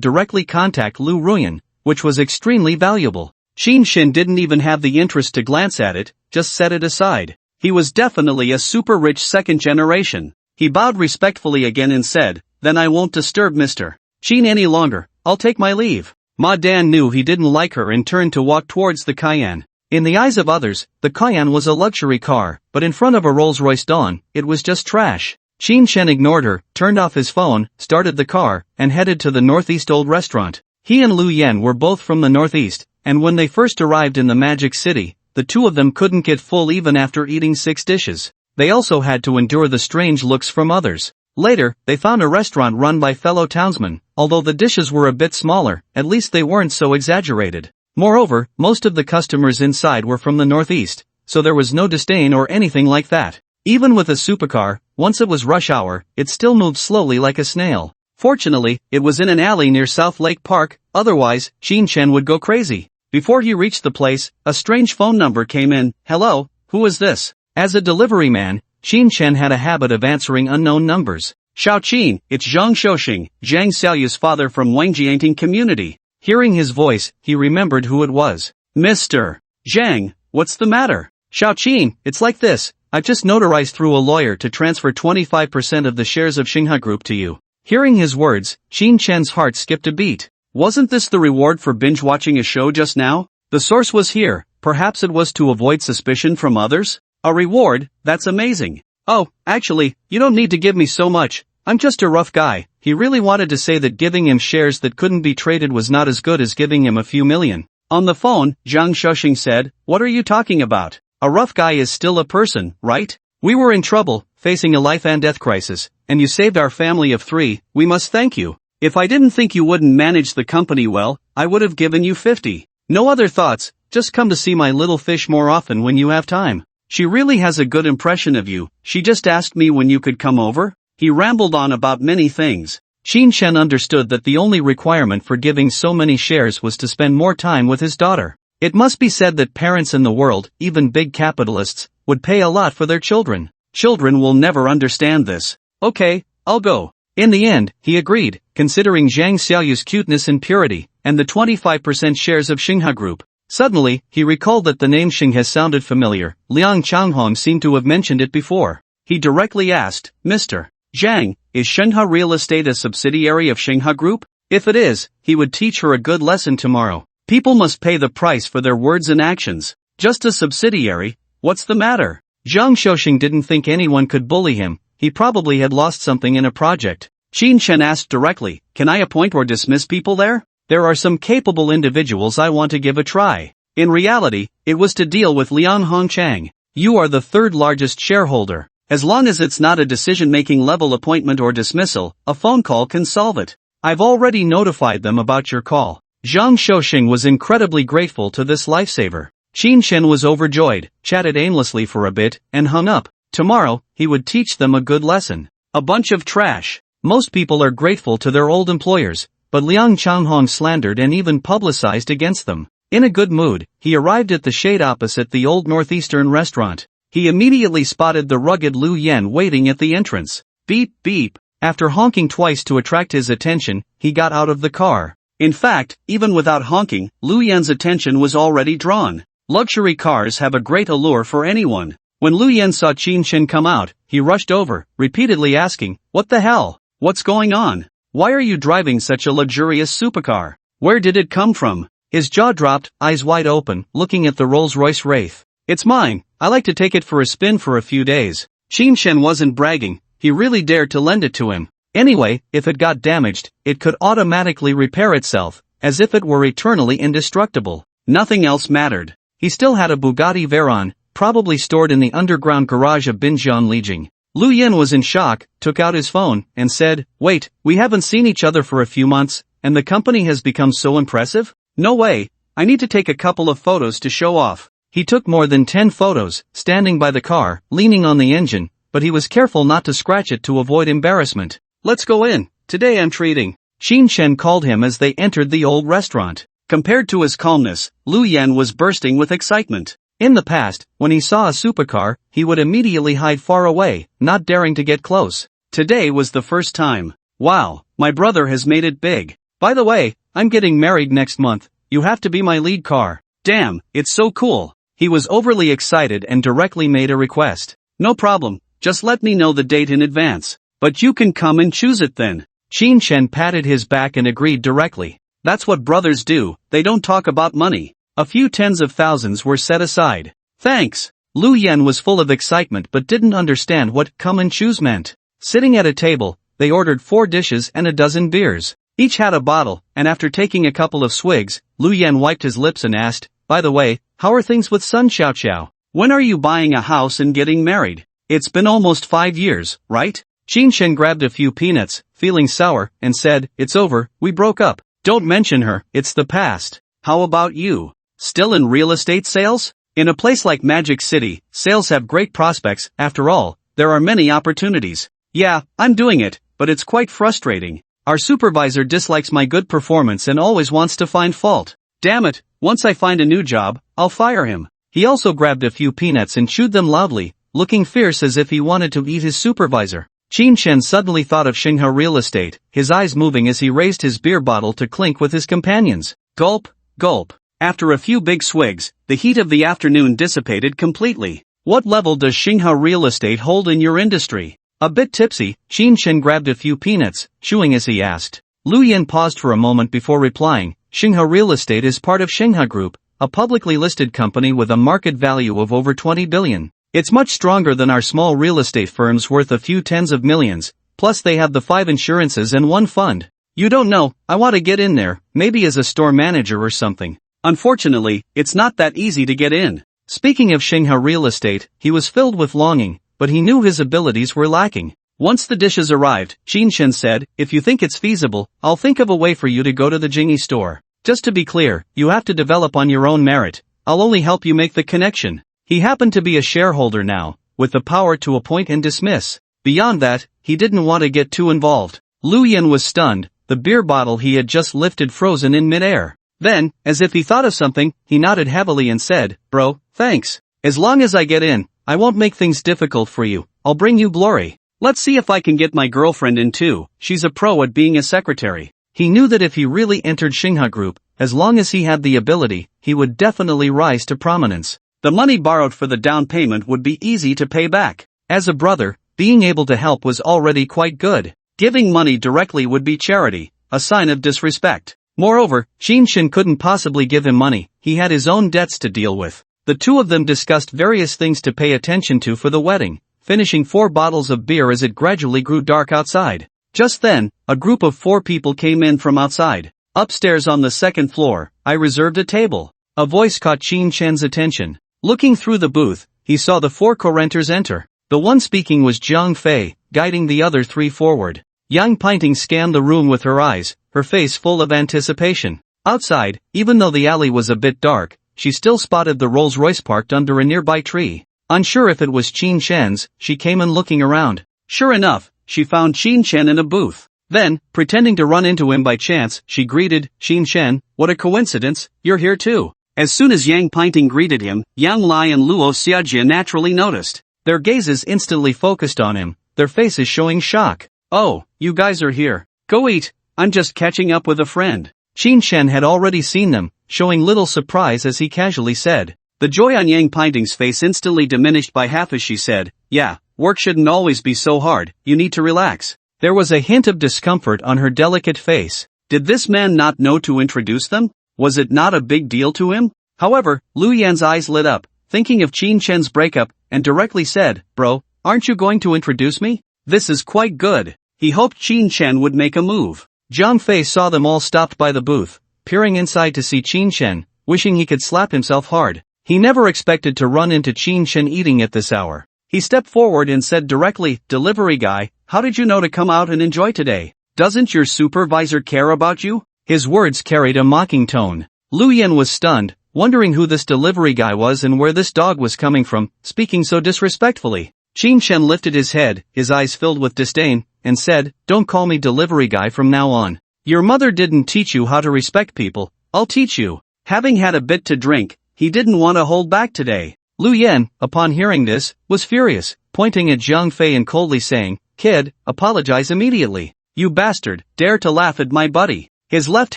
directly contact Lu Ruyan, which was extremely valuable. Qin Shen didn't even have the interest to glance at it, just set it aside. He was definitely a super rich second generation. He bowed respectfully again and said, "Then I won't disturb Mr. Qin any longer, I'll take my leave." Ma Dan knew he didn't like her and turned to walk towards the Cayenne. In the eyes of others, the Cayenne was a luxury car, but in front of a Rolls-Royce Dawn, it was just trash. Qin Shen ignored her, turned off his phone, started the car, and headed to the Northeast Old Restaurant. He and Lu Yan were both from the Northeast, and when they first arrived in the Magic City, the two of them couldn't get full even after eating 6 dishes. They also had to endure the strange looks from others. Later, they found a restaurant run by fellow townsmen. Although the dishes were a bit smaller, at least they weren't so exaggerated. Moreover, most of the customers inside were from the Northeast, so there was no disdain or anything like that. Even with a supercar, once it was rush hour, it still moved slowly like a snail. Fortunately, it was in an alley near South Lake Park, otherwise, Qin Shen would go crazy. Before he reached the place, a strange phone number came in. "Hello, who is this?" As a delivery man, Qin Shen had a habit of answering unknown numbers. "Xiao Qin, it's Zhang Xiaoxing, Zhang Xiaoyu's father from Wangjianting community." Hearing his voice, he remembered who it was. "Mr. Zhang, what's the matter?" "Xiao Qin, it's like this. I've just notarized through a lawyer to transfer 25% of the shares of Xinghe Group to you." Hearing his words, Qin Shen's heart skipped a beat. Wasn't this the reward for binge-watching a show just now? The source was here, perhaps it was to avoid suspicion from others? A reward, that's amazing. "Oh, actually, you don't need to give me so much. I'm just a rough guy." He really wanted to say that giving him shares that couldn't be traded was not as good as giving him a few million. On the phone, Zhang Xiaoxing said, "What are you talking about? A rough guy is still a person, right? We were in trouble, facing a life and death crisis, and you saved our family of 3, we must thank you. If I didn't think you wouldn't manage the company well, I would have given you 50. No other thoughts, just come to see my little fish more often when you have time. She really has a good impression of you, she just asked me when you could come over." He rambled on about many things. Qin Shen understood that the only requirement for giving so many shares was to spend more time with his daughter. It must be said that parents in the world, even big capitalists, would pay a lot for their children. Children will never understand this. "Okay, I'll go." In the end, he agreed, considering Zhang Xiaoyu's cuteness and purity, and the 25% shares of Xinghe Group. Suddenly, he recalled that the name Xinghe sounded familiar. Liang Changhong seemed to have mentioned it before. He directly asked, "Mr. Zhang, is Xinghe Real Estate a subsidiary of Xinghe Group?" If it is, he would teach her a good lesson tomorrow. People must pay the price for their words and actions. Just a subsidiary? What's the matter? Zhang Xiaoxing didn't think anyone could bully him. He probably had lost something in a project. Qin Shen asked directly, "Can I appoint or dismiss people there? There are some capable individuals I want to give a try." In reality, it was to deal with Liang Hongchang. "You are the 3rd largest shareholder. As long as it's not a decision-making level appointment or dismissal, a phone call can solve it. I've already notified them about your call." Zhang Xiaoxing was incredibly grateful to this lifesaver. Qin Shen was overjoyed, chatted aimlessly for a bit, and hung up. Tomorrow, he would teach them a good lesson. A bunch of trash. Most people are grateful to their old employers, but Liang Changhong slandered and even publicized against them. In a good mood, he arrived at the shade opposite the old northeastern restaurant. He immediately spotted the rugged Lu Yan waiting at the entrance. Beep beep. After honking twice to attract his attention, he got out of the car. In fact, even without honking, Lu Yan's attention was already drawn. Luxury cars have a great allure for anyone. When Lu Yan saw Qin Shen come out, he rushed over, repeatedly asking, "What the hell? What's going on? Why are you driving such a luxurious supercar? Where did it come from?" His jaw dropped, eyes wide open, looking at the Rolls-Royce Wraith. "It's mine. I like to take it for a spin for a few days." Qin Shen wasn't bragging, he really dared to lend it to him. Anyway, if it got damaged, it could automatically repair itself, as if it were eternally indestructible. Nothing else mattered. He still had a Bugatti Veyron, probably stored in the underground garage of Binjian Lijing. Lu Yin was in shock, took out his phone, and said, "Wait, we haven't seen each other for a few months, and the company has become so impressive? No way, I need to take a couple of photos to show off." He took more than 10 photos, standing by the car, leaning on the engine, but he was careful not to scratch it to avoid embarrassment. "Let's go in, today I'm treating," Xin Shen called him as they entered the old restaurant. Compared to his calmness, Lu Yan was bursting with excitement. In the past, when he saw a supercar, he would immediately hide far away, not daring to get close. Today was the first time. "Wow, my brother has made it big. By the way, I'm getting married next month, you have to be my lead car. Damn, it's so cool." He was overly excited and directly made a request. "No problem, just let me know the date in advance. But you can come and choose it then." Xin Shen patted his back and agreed directly. That's what brothers do, they don't talk about money. A few tens of thousands were set aside. "Thanks." Lu Yan was full of excitement but didn't understand what "come and choose" meant. Sitting at a table, they ordered 4 dishes and a dozen beers. Each had a bottle, and after taking a couple of swigs, Lu Yan wiped his lips and asked, "By the way, how are things with Sun Xiaoqiao? When are you buying a house and getting married? It's been almost 5 years, right?" Xin Shen grabbed a few peanuts, feeling sour, and said, "It's over, we broke up. Don't mention her, it's the past. How about you? Still in real estate sales? In a place like Magic City, sales have great prospects, after all, there are many opportunities." "Yeah, I'm doing it, but it's quite frustrating. Our supervisor dislikes my good performance and always wants to find fault. Damn it, once I find a new job, I'll fire him." He also grabbed a few peanuts and chewed them loudly, looking fierce as if he wanted to eat his supervisor. Xin Shen suddenly thought of Xinghe Real Estate, his eyes moving as he raised his beer bottle to clink with his companions. Gulp, gulp. After a few big swigs, the heat of the afternoon dissipated completely. "What level does Xinghe Real Estate hold in your industry?" A bit tipsy, Xin Shen grabbed a few peanuts, chewing as he asked. Lu Yin paused for a moment before replying. "Xinghe Real Estate is part of Xinghe Group, a publicly listed company with a market value of over 20 billion. It's much stronger than our small real estate firms worth a few tens of millions, plus they have the 5 insurances and 1 fund. You don't know, I want to get in there, maybe as a store manager or something. Unfortunately, it's not that easy to get in." Speaking of Xinghe Real Estate, he was filled with longing, but he knew his abilities were lacking. Once the dishes arrived, Xin Shen said, "If you think it's feasible, I'll think of a way for you to go to the Jingyi store. Just to be clear, you have to develop on your own merit. I'll only help you make the connection." He happened to be a shareholder now, with the power to appoint and dismiss. Beyond that, he didn't want to get too involved. Lu Yin was stunned, the beer bottle he had just lifted frozen in midair. Then, as if he thought of something, he nodded heavily and said, "Bro, thanks. As long as I get in, I won't make things difficult for you, I'll bring you glory. Let's see if I can get my girlfriend in too, she's a pro at being a secretary." He knew that if he really entered Xinghe Group, as long as he had the ability, he would definitely rise to prominence. The money borrowed for the down payment would be easy to pay back. As a brother, being able to help was already quite good. Giving money directly would be charity, a sign of disrespect. Moreover, Xin Shen couldn't possibly give him money, he had his own debts to deal with. The two of them discussed various things to pay attention to for the wedding, finishing 4 bottles of beer as it gradually grew dark outside. Just then, a group of 4 people came in from outside. "Upstairs on the 2nd floor, I reserved a table." A voice caught Xin Shen's attention. Looking through the booth, he saw the 4 co-renters enter. The one speaking was Jiang Fei, guiding the other 3 forward. Yang Pinting scanned the room with her eyes, her face full of anticipation. Outside, even though the alley was a bit dark, she still spotted the Rolls-Royce parked under a nearby tree. Unsure if it was Qin Shen's, she came in looking around. Sure enough, she found Qin Shen in a booth. Then, pretending to run into him by chance, she greeted, "Qin Shen, what a coincidence, you're here too." As soon as Yang Pinting greeted him, Yang Lai and Luo Xiajie naturally noticed. Their gazes instantly focused on him, their faces showing shock. "Oh, you guys are here. Go eat, I'm just catching up with a friend." Qin Shen had already seen them, showing little surprise as he casually said. The joy on Yang Pinting's face instantly diminished by half as she said, "Yeah, work shouldn't always be so hard, you need to relax." There was a hint of discomfort on her delicate face. Did this man not know to introduce them? Was it not a big deal to him? However, Lu Yan's eyes lit up, thinking of Qin Shen's breakup, and directly said, "Bro, aren't you going to introduce me? This is quite good." He hoped Qin Shen would make a move. Jiang Fei saw them all stopped by the booth, peering inside to see Qin Shen, wishing he could slap himself hard. He never expected to run into Qin Shen eating at this hour. He stepped forward and said directly, "Delivery guy, how did you know to come out and enjoy today? Doesn't your supervisor care about you?" His words carried a mocking tone. Lu Yan was stunned, wondering who this delivery guy was and where this dog was coming from, speaking so disrespectfully. Qin Shen lifted his head, his eyes filled with disdain, and said, "Don't call me delivery guy from now on. Your mother didn't teach you how to respect people, I'll teach you." Having had a bit to drink, he didn't want to hold back today. Lu Yan, upon hearing this, was furious, pointing at Zhang Fei and coldly saying, "Kid, apologize immediately. You bastard, dare to laugh at my buddy." His left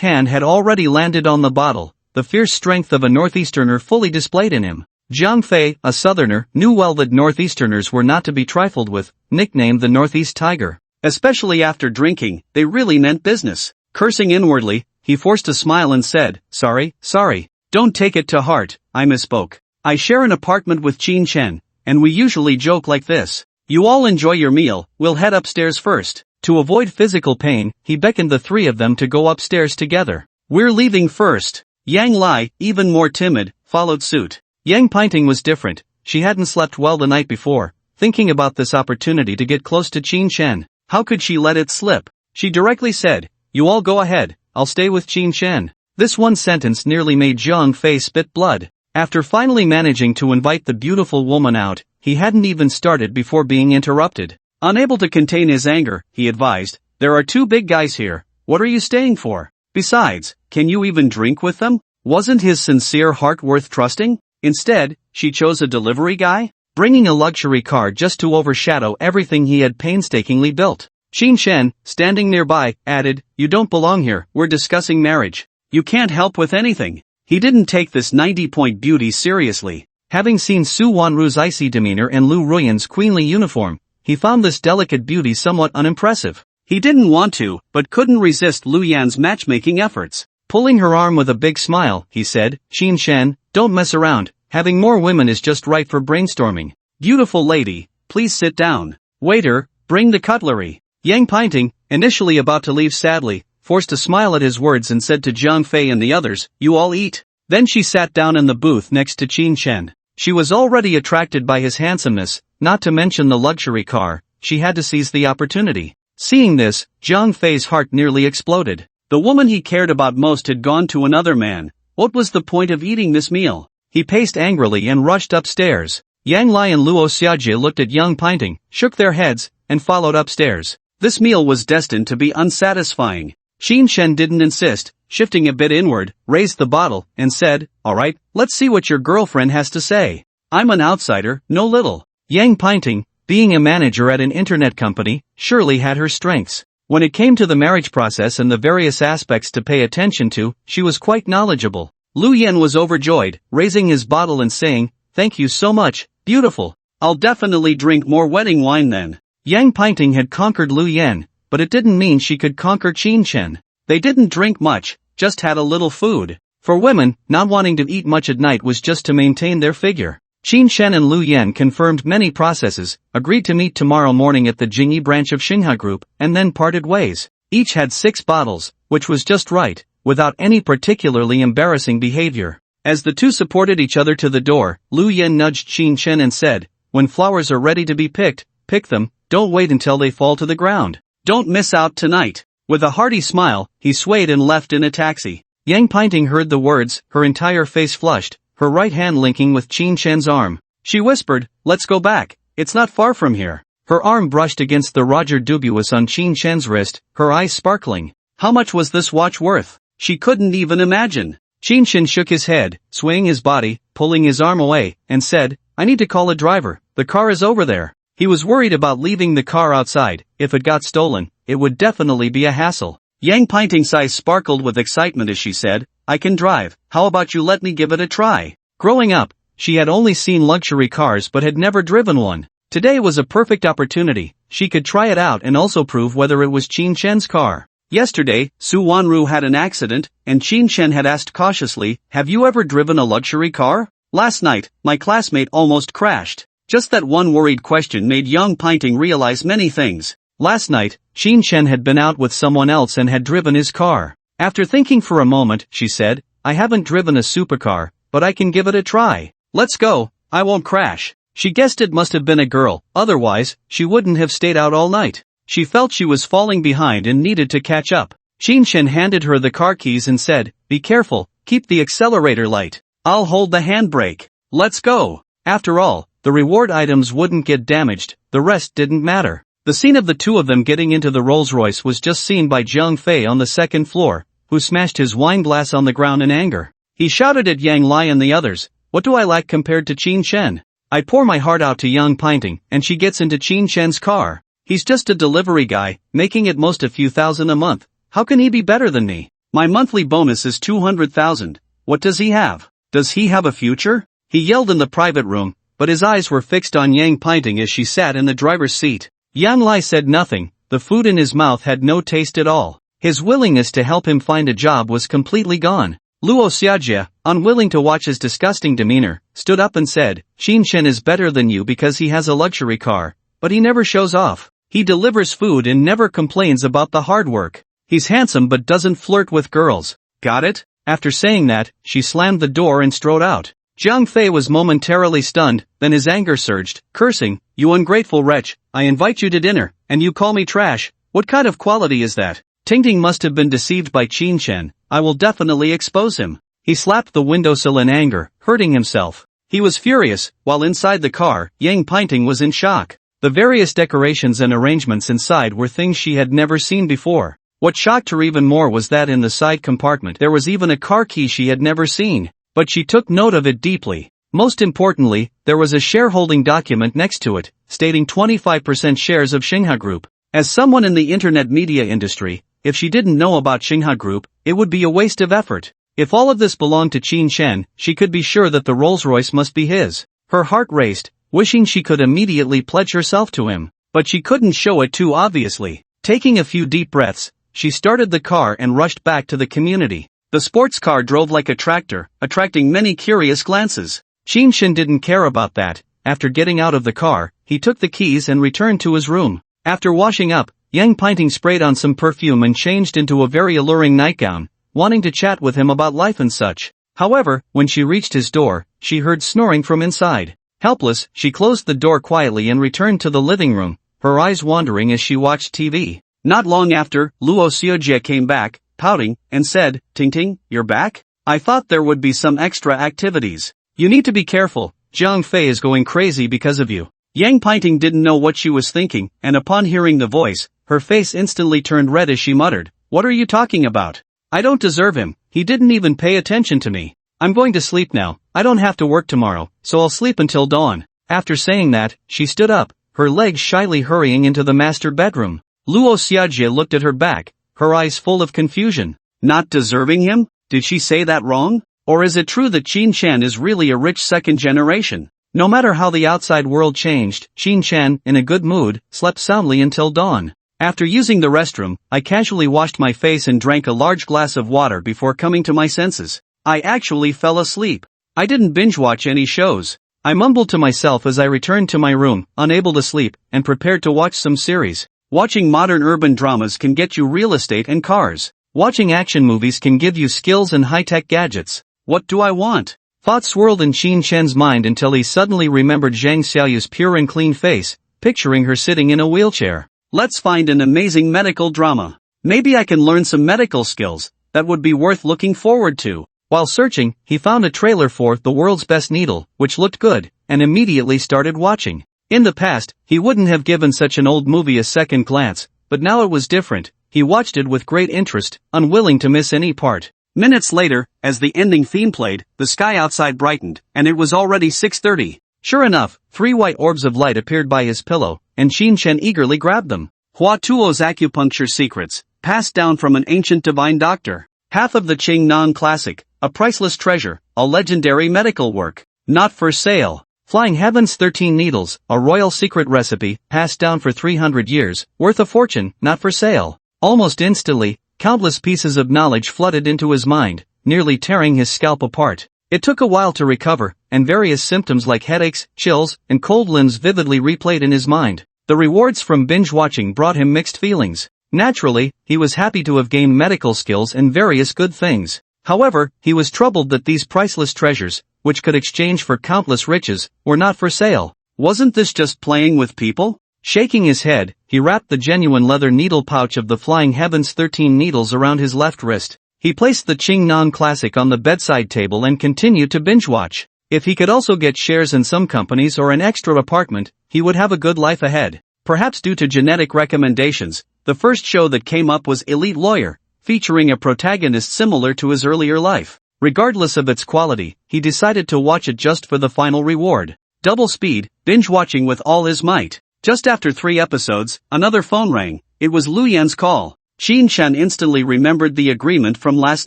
hand had already landed on the bottle, the fierce strength of a northeasterner fully displayed in him. Zhang Fei, a southerner, knew well that northeasterners were not to be trifled with, nicknamed the Northeast Tiger. Especially after drinking, they really meant business. Cursing inwardly, he forced a smile and said, Sorry. Don't take it to heart, I misspoke. I share an apartment with Qin Shen, and we usually joke like this. You all enjoy your meal, we'll head upstairs first." To avoid physical pain, he beckoned the three of them to go upstairs together. "We're leaving first." Yang Lai, even more timid, followed suit. Yang Pinting was different. She hadn't slept well the night before, thinking about this opportunity to get close to Qin Shen. How could she let it slip? She directly said, "You all go ahead, I'll stay with Qin Shen." This one sentence nearly made Zhang Fei spit blood. After finally managing to invite the beautiful woman out, he hadn't even started before being interrupted. Unable to contain his anger, he advised, "There are two big guys here, what are you staying for? Besides, can you even drink with them?" Wasn't his sincere heart worth trusting? Instead, she chose a delivery guy, bringing a luxury car just to overshadow everything he had painstakingly built. Qin Shen, standing nearby, added, "You don't belong here, we're discussing marriage. You can't help with anything." He didn't take this 90-point beauty seriously. Having seen Su Wanru's icy demeanor and Lu Ruyan's queenly uniform, he found this delicate beauty somewhat unimpressive. He didn't want to, but couldn't resist Lu Yan's matchmaking efforts. Pulling her arm with a big smile, he said, "Qin Shen, don't mess around, having more women is just right for brainstorming. Beautiful lady, please sit down. Waiter, bring the cutlery." Yang Pinting, initially about to leave sadly, forced a smile at his words and said to Zhang Fei and the others, "You all eat." Then she sat down in the booth next to Qin Shen. She was already attracted by his handsomeness, not to mention the luxury car. She had to seize the opportunity. Seeing this, Zhang Fei's heart nearly exploded. The woman he cared about most had gone to another man. What was the point of eating this meal? He paced angrily and rushed upstairs. Yang Lai and Luo Xiajie looked at Yang Pinting, shook their heads, and followed upstairs. This meal was destined to be unsatisfying. Qin Shen didn't insist, shifting a bit inward, raised the bottle, and said, "Alright, let's see what your girlfriend has to say. I'm an outsider, no little." Yang Pinting, being a manager at an internet company, surely had her strengths. When it came to the marriage process and the various aspects to pay attention to, she was quite knowledgeable. Lu Yan was overjoyed, raising his bottle and saying, "Thank you so much, beautiful. I'll definitely drink more wedding wine then." Yang Pinting had conquered Lu Yan, but it didn't mean she could conquer Qin Shen. They didn't drink much, just had a little food. For women, not wanting to eat much at night was just to maintain their figure. Qin Shen and Lu Yan confirmed many processes, agreed to meet tomorrow morning at the Jingyi branch of Xinhua Group, and then parted ways. Each had 6 bottles, which was just right, without any particularly embarrassing behavior. As the two supported each other to the door, Lu Yan nudged Qin Shen and said, "When flowers are ready to be picked, pick them, don't wait until they fall to the ground. Don't miss out tonight." With a hearty smile, he swayed and left in a taxi. Yang Pinting heard the words, her entire face flushed, her right hand linking with Qin Shen's arm. She whispered, "Let's go back, it's not far from here." Her arm brushed against the Roger Dubuis on Qin Shen's wrist, her eyes sparkling. How much was this watch worth? She couldn't even imagine. Qin Shen shook his head, swaying his body, pulling his arm away, and said, "I need to call a driver, the car is over there." He was worried about leaving the car outside. If it got stolen, it would definitely be a hassle. Yang Pinting's eyes sparkled with excitement as she said, "I can drive, how about you let me give it a try?" Growing up, she had only seen luxury cars but had never driven one. Today was a perfect opportunity. She could try it out and also prove whether it was Qin Shen's car. Yesterday, Su Wanru had an accident, and Qin Shen had asked cautiously, "Have you ever driven a luxury car?" "Last night, my classmate almost crashed." Just that one worried question made young Pinting realize many things. Last night, Qin Shen had been out with someone else and had driven his car. After thinking for a moment, she said, "I haven't driven a supercar, but I can give it a try." Let's go, I won't crash. She guessed it must have been a girl, otherwise, she wouldn't have stayed out all night. She felt she was falling behind and needed to catch up. Shin handed her the car keys and said, "Be careful, keep the accelerator light. I'll hold the handbrake. Let's go." After all, the reward items wouldn't get damaged, the rest didn't matter. The scene of the two of them getting into the Rolls-Royce was just seen by Jiang Fei on the second floor, who smashed his wine glass on the ground in anger. He shouted at Yang Lai and the others, "What do I lack compared to Qin Shen? I pour my heart out to Yang Pinting, and she gets into Qin Shen's car. He's just a delivery guy, making at most a few thousand a month. How can he be better than me? My monthly bonus is 200,000. What does he have? Does he have a future?" He yelled in the private room, but his eyes were fixed on Yang Pinting as she sat in the driver's seat. Yang Lai said nothing, the food in his mouth had no taste at all. His willingness to help him find a job was completely gone. Luo Xiajie, unwilling to watch his disgusting demeanor, stood up and said, "Qin Shen is better than you because he has a luxury car, but he never shows off. He delivers food and never complains about the hard work. He's handsome but doesn't flirt with girls. Got it?" After saying that, she slammed the door and strode out. Jiang Fei was momentarily stunned, then his anger surged, cursing, "You ungrateful wretch, I invite you to dinner, and you call me trash? What kind of quality is that? Tingting must have been deceived by Qin Shen, I will definitely expose him." He slapped the windowsill in anger, hurting himself. He was furious, while inside the car, Yang Pinting was in shock. The various decorations and arrangements inside were things she had never seen before. What shocked her even more was that in the side compartment there was even a car key she had never seen. But she took note of it deeply. Most importantly, there was a shareholding document next to it, stating 25% shares of Xingha Group. As someone in the internet media industry, if she didn't know about Xingha Group, it would be a waste of effort. If all of this belonged to Qin Shen, she could be sure that the Rolls-Royce must be his. Her heart raced, wishing she could immediately pledge herself to him. But she couldn't show it too obviously. Taking a few deep breaths, she started the car and rushed back to the community. The sports car drove like a tractor, attracting many curious glances. Qin Shen didn't care about that. After getting out of the car, he took the keys and returned to his room. After washing up, Yang Pinting sprayed on some perfume and changed into a very alluring nightgown, wanting to chat with him about life and such. However, when she reached his door, she heard snoring from inside. Helpless, she closed the door quietly and returned to the living room, her eyes wandering as she watched TV. Not long after, Luo Xiajie came back, pouting, and said, "Tingting, you're back? I thought there would be some extra activities. You need to be careful, Jiang Fei is going crazy because of you." Yang Pinting didn't know what she was thinking, and upon hearing the voice, her face instantly turned red as she muttered, "What are you talking about? I don't deserve him, he didn't even pay attention to me. I'm going to sleep now, I don't have to work tomorrow, so I'll sleep until dawn." After saying that, she stood up, her legs shyly hurrying into the master bedroom. Luo Xiajie looked at her back, her eyes full of confusion. Not deserving him? Did she say that wrong? Or is it true that Qin Shen is really a rich second generation? No matter how the outside world changed, Qin Shen, in a good mood, slept soundly until dawn. After using the restroom, I casually washed my face and drank a large glass of water before coming to my senses. I actually fell asleep. I didn't binge-watch any shows. I mumbled to myself as I returned to my room, unable to sleep, and prepared to watch some series. Watching modern urban dramas can get you real estate and cars. Watching action movies can give you skills and high-tech gadgets. What do I want? Thoughts swirled in Qin Shen's mind until he suddenly remembered Zhang Xiaoyu's pure and clean face, picturing her sitting in a wheelchair. Let's find an amazing medical drama. Maybe I can learn some medical skills, that would be worth looking forward to. While searching, he found a trailer for The World's Best Needle, which looked good, and immediately started watching. In the past, he wouldn't have given such an old movie a second glance, but now it was different. He watched it with great interest, unwilling to miss any part. Minutes later, as the ending theme played, the sky outside brightened, and it was already 6:30. Sure enough, 3 white orbs of light appeared by his pillow, and Qin Shen eagerly grabbed them. Hua Tuo's acupuncture secrets, passed down from an ancient divine doctor. Half of the Qing Nan classic, a priceless treasure, a legendary medical work. Not for sale. Flying Heaven's 13 Needles, a royal secret recipe, passed down for 300 years, worth a fortune, not for sale. Almost instantly, countless pieces of knowledge flooded into his mind, nearly tearing his scalp apart. It took a while to recover, and various symptoms like headaches, chills, and cold limbs vividly replayed in his mind. The rewards from binge-watching brought him mixed feelings. Naturally, he was happy to have gained medical skills and various good things. However, he was troubled that these priceless treasures, which could exchange for countless riches, were not for sale. Wasn't this just playing with people? Shaking his head, he wrapped the genuine leather needle pouch of the Flying Heaven's 13 needles around his left wrist. He placed the Ching Non Classic on the bedside table and continued to binge-watch. If he could also get shares in some companies or an extra apartment, he would have a good life ahead. Perhaps due to genetic recommendations, the first show that came up was Elite Lawyer, featuring a protagonist similar to his earlier life. Regardless of its quality, he decided to watch it just for the final reward. Double speed, binge-watching with all his might. Just after 3 episodes, another phone rang. It was Lu Yan's call. Qin Shan instantly remembered the agreement from last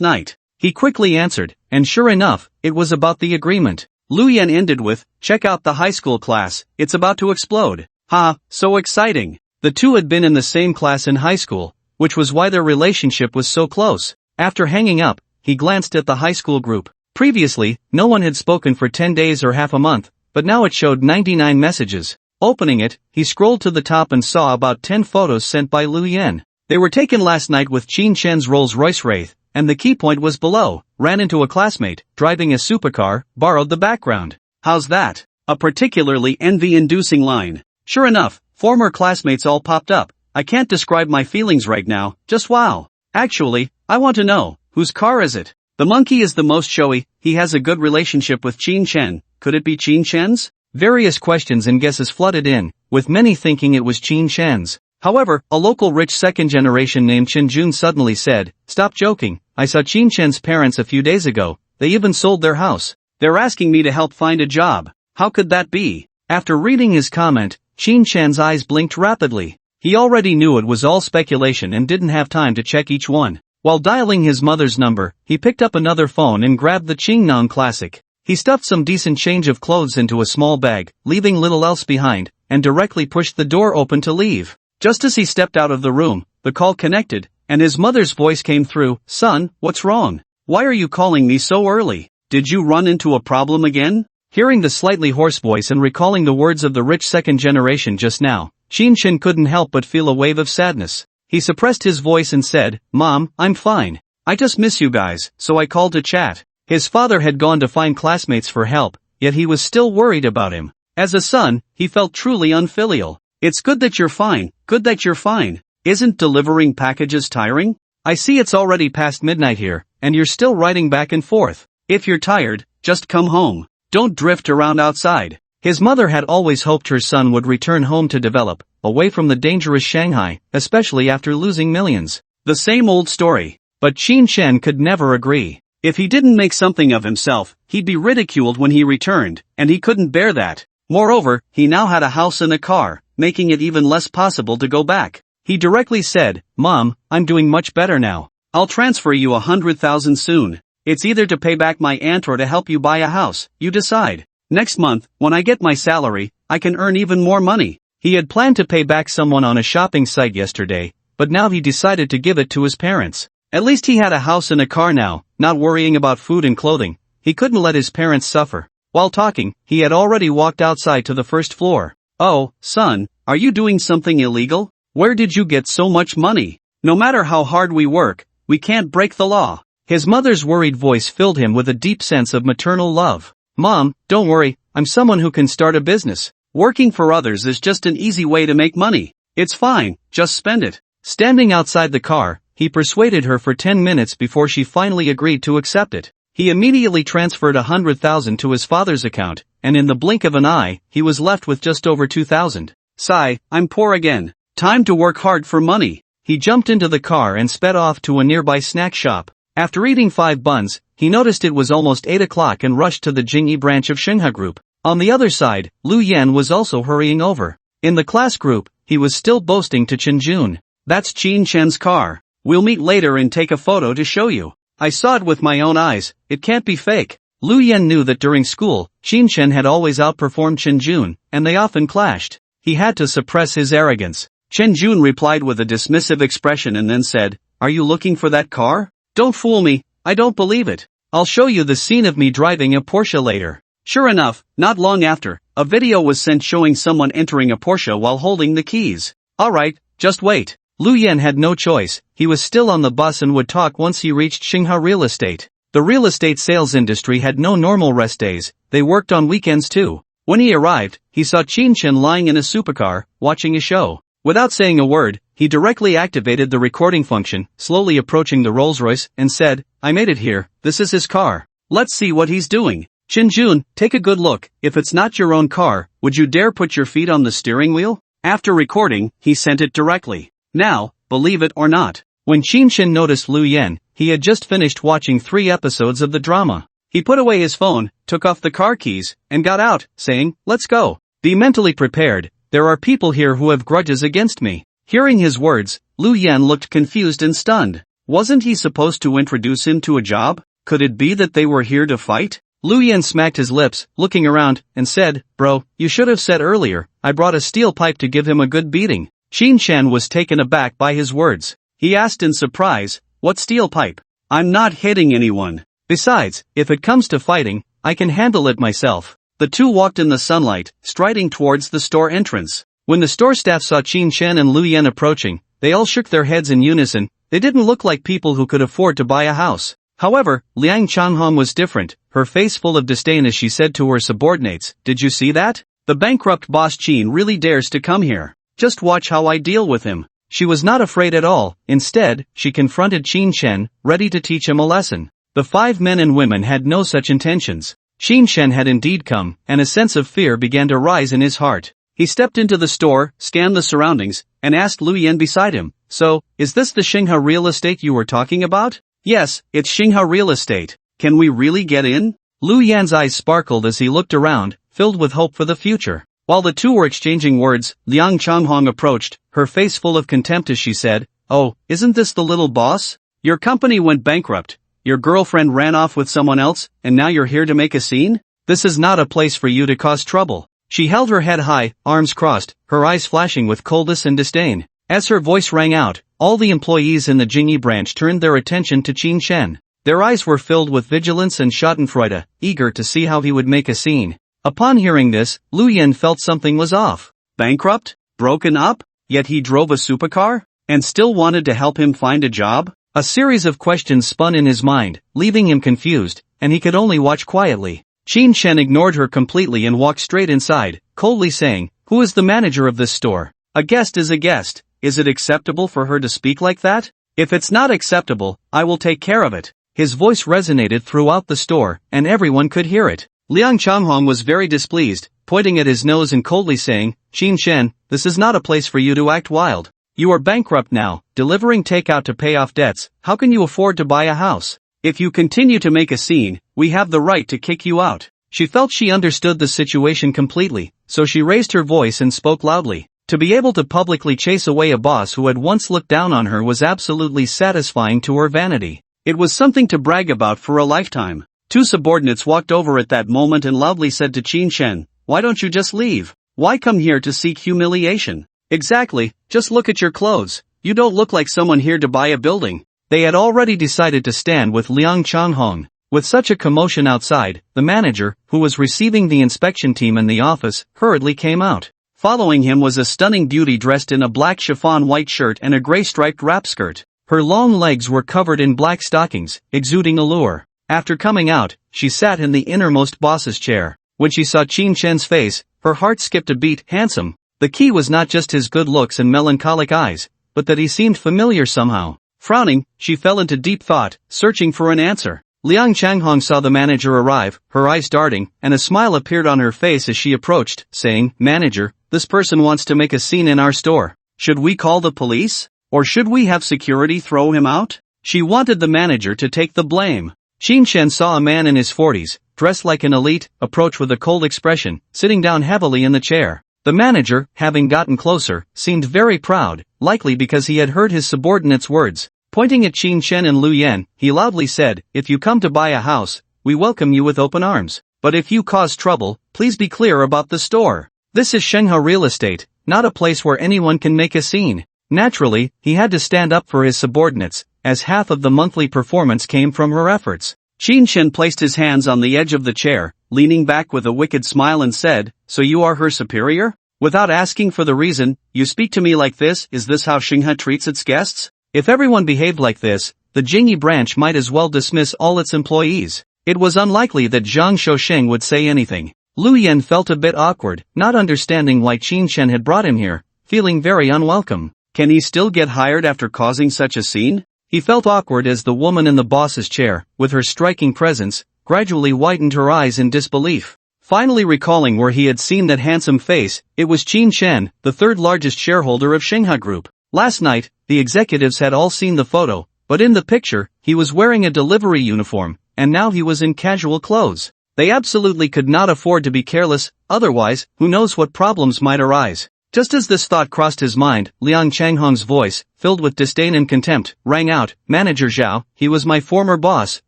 night. He quickly answered, and sure enough, it was about the agreement. Lu Yan ended with, "Check out the high school class, it's about to explode." Ha, so exciting. The two had been in the same class in high school, which was why their relationship was so close. After hanging up, he glanced at the high school group. Previously, no one had spoken for 10 days or half a month, but now it showed 99 messages. Opening it, he scrolled to the top and saw about 10 photos sent by Lu Yan. They were taken last night with Qin Shen's Rolls-Royce Wraith, and the key point was below. Ran into a classmate, driving a supercar, borrowed the background. How's that? A particularly envy-inducing line. Sure enough, former classmates all popped up. I can't describe my feelings right now, just wow. Actually, I want to know, whose car is it? The monkey is the most showy. He has a good relationship with Qin Shen. Could it be Qin Shen's? Various questions and guesses flooded in, with many thinking it was Qin Shen's. However, a local rich second generation named Chen Jun suddenly said, "Stop joking, I saw Qin Shen's parents a few days ago, they even sold their house. They're asking me to help find a job. How could that be?" After reading his comment, Qin Shen's eyes blinked rapidly. He already knew it was all speculation and didn't have time to check each one. While dialing his mother's number, he picked up another phone and grabbed the Qingnan Classic. He stuffed some decent change of clothes into a small bag, leaving little else behind, and directly pushed the door open to leave. Just as he stepped out of the room, the call connected, and his mother's voice came through. "Son, what's wrong? Why are you calling me so early? Did you run into a problem again?" Hearing the slightly hoarse voice and recalling the words of the rich second generation just now, Qin Shen couldn't help but feel a wave of sadness. He suppressed his voice and said, "Mom, I'm fine. I just miss you guys, so I called to chat." His father had gone to find classmates for help, yet he was still worried about him. As a son, he felt truly unfilial. "It's good that you're fine, good that you're fine. Isn't delivering packages tiring? I see it's already past midnight here, and you're still riding back and forth. If you're tired, just come home. Don't drift around outside." His mother had always hoped her son would return home to develop, away from the dangerous Shanghai, especially after losing millions. The same old story. But Qin Shen could never agree. If he didn't make something of himself, he'd be ridiculed when he returned, and he couldn't bear that. Moreover, he now had a house and a car, making it even less possible to go back. He directly said, "Mom, I'm doing much better now. I'll transfer you 100,000 soon. It's either to pay back my aunt or to help you buy a house, you decide. Next month, when I get my salary, I can earn even more money." He had planned to pay back someone on a shopping site yesterday, but now he decided to give it to his parents. At least he had a house and a car now, not worrying about food and clothing. He couldn't let his parents suffer. While talking, he had already walked outside to the first floor. "Oh, son, are you doing something illegal? Where did you get so much money? No matter how hard we work, we can't break the law." His mother's worried voice filled him with a deep sense of maternal love. "Mom, don't worry, I'm someone who can start a business. Working for others is just an easy way to make money. It's fine, just spend it." Standing outside the car, he persuaded her for 10 minutes before she finally agreed to accept it. He immediately transferred 100,000 to his father's account, and in the blink of an eye, he was left with just over 2,000. Sigh, I'm poor again. Time to work hard for money. He jumped into the car and sped off to a nearby snack shop. After eating 5 buns, he noticed it was almost 8 o'clock and rushed to the Jingyi branch of Shinha Group. On the other side, Lu Yan was also hurrying over. In the class group, he was still boasting to Chen Jun. "That's Qin Shen's car. We'll meet later and take a photo to show you. I saw it with my own eyes, it can't be fake." Lu Yan knew that during school, Qin Shen had always outperformed Chen Jun, and they often clashed. He had to suppress his arrogance. Chen Jun replied with a dismissive expression and then said, "Are you looking for that car? Don't fool me, I don't believe it. I'll show you the scene of me driving a Porsche later." Sure enough, not long after, a video was sent showing someone entering a Porsche while holding the keys. "Alright, just wait." Lu Yan had no choice, he was still on the bus and would talk once he reached Xinghua Real Estate. The real estate sales industry had no normal rest days, they worked on weekends too. When he arrived, he saw Qin Shen lying in a supercar, watching a show. Without saying a word, he directly activated the recording function, slowly approaching the Rolls-Royce, and said, "I made it here, this is his car. Let's see what he's doing. Qin-jun, take a good look, if it's not your own car, would you dare put your feet on the steering wheel?" After recording, he sent it directly. Now, believe it or not, when Qin Shen noticed Lu Yan, he had just finished watching 3 episodes of the drama. He put away his phone, took off the car keys, and got out, saying, "Let's go. Be mentally prepared, there are people here who have grudges against me." Hearing his words, Lu Yan looked confused and stunned. Wasn't he supposed to introduce him to a job? Could it be that they were here to fight? Lu Yan smacked his lips, looking around, and said, "Bro, you should have said earlier, I brought a steel pipe to give him a good beating." Qin Shen was taken aback by his words. He asked in surprise, "What steel pipe? I'm not hitting anyone. Besides, if it comes to fighting, I can handle it myself." The two walked in the sunlight, striding towards the store entrance. When the store staff saw Qin Shen and Lu Yan approaching, they all shook their heads in unison. They didn't look like people who could afford to buy a house. However, Liang Changhong was different, her face full of disdain as she said to her subordinates, "Did you see that? The bankrupt boss Qin really dares to come here. Just watch how I deal with him." She was not afraid at all. Instead, she confronted Qin Shen, ready to teach him a lesson. The 5 men and women had no such intentions. Qin Shen had indeed come, and a sense of fear began to rise in his heart. He stepped into the store, scanned the surroundings, and asked Lu Yan beside him, "So, is this the Xinghe real estate you were talking about?" "Yes, it's Xinghe real estate. Can we really get in?" Lu Yan's eyes sparkled as he looked around, filled with hope for the future. While the two were exchanging words, Liang Changhong approached, her face full of contempt as she said, "Oh, isn't this the little boss? Your company went bankrupt. Your girlfriend ran off with someone else, and now you're here to make a scene? This is not a place for you to cause trouble." She held her head high, arms crossed, her eyes flashing with coldness and disdain. As her voice rang out, all the employees in the Jingyi branch turned their attention to Qin Shen. Their eyes were filled with vigilance and schadenfreude, eager to see how he would make a scene. Upon hearing this, Lu Yan felt something was off. Bankrupt? Broken up? Yet he drove a supercar? And still wanted to help him find a job? A series of questions spun in his mind, leaving him confused, and he could only watch quietly. Qin Shen ignored her completely and walked straight inside, coldly saying, "Who is the manager of this store? A guest is a guest. Is it acceptable for her to speak like that? If it's not acceptable, I will take care of it." His voice resonated throughout the store, and everyone could hear it. Liang Changhong was very displeased, pointing at his nose and coldly saying, "Qin Shen, this is not a place for you to act wild. You are bankrupt now, delivering takeout to pay off debts. How can you afford to buy a house? If you continue to make a scene, we have the right to kick you out." She felt she understood the situation completely, so she raised her voice and spoke loudly. To be able to publicly chase away a boss who had once looked down on her was absolutely satisfying to her vanity. It was something to brag about for a lifetime. 2 subordinates walked over at that moment and loudly said to Qin Shen, "Why don't you just leave? Why come here to seek humiliation?" "Exactly, just look at your clothes. You don't look like someone here to buy a building." They had already decided to stand with Liang Changhong. With such a commotion outside, the manager, who was receiving the inspection team in the office, hurriedly came out. Following him was a stunning beauty dressed in a black chiffon white shirt and a gray striped wrap skirt. Her long legs were covered in black stockings, exuding allure. After coming out, she sat in the innermost boss's chair. When she saw Qin Shen's face, her heart skipped a beat. Handsome. The key was not just his good looks and melancholic eyes, but that he seemed familiar somehow. Frowning, she fell into deep thought, searching for an answer. Liang Changhong saw the manager arrive, her eyes darting, and a smile appeared on her face as she approached, saying, "Manager, this person wants to make a scene in our store. Should we call the police? Or should we have security throw him out?" She wanted the manager to take the blame. Qin Shen saw a man in his 40s, dressed like an elite, approach with a cold expression, sitting down heavily in the chair. The manager, having gotten closer, seemed very proud, likely because he had heard his subordinates' words. Pointing at Qin Shen and Lu Yan, he loudly said, "If you come to buy a house, we welcome you with open arms. But if you cause trouble, please be clear about the store. This is Xinghe real estate, not a place where anyone can make a scene." Naturally, he had to stand up for his subordinates, as half of the monthly performance came from her efforts. Qin Shen placed his hands on the edge of the chair, leaning back with a wicked smile and said, "So you are her superior? Without asking for the reason, you speak to me like this? Is this how Xinghe treats its guests? If everyone behaved like this, the Jingyi branch might as well dismiss all its employees. It was unlikely that Zhang Shousheng would say anything. Lu Yan felt a bit awkward, not understanding why Qin Shen had brought him here, feeling very unwelcome. Can he still get hired after causing such a scene? He felt awkward as the woman in the boss's chair, with her striking presence, gradually widened her eyes in disbelief. Finally recalling where he had seen that handsome face, it was Qin Shen, the third largest shareholder of Xinghua Group. Last night, the executives had all seen the photo, but in the picture, he was wearing a delivery uniform, and now he was in casual clothes. They absolutely could not afford to be careless, otherwise, who knows what problems might arise. Just as this thought crossed his mind, Liang Changhong's voice, filled with disdain and contempt, rang out, "Manager Zhao, he was my former boss,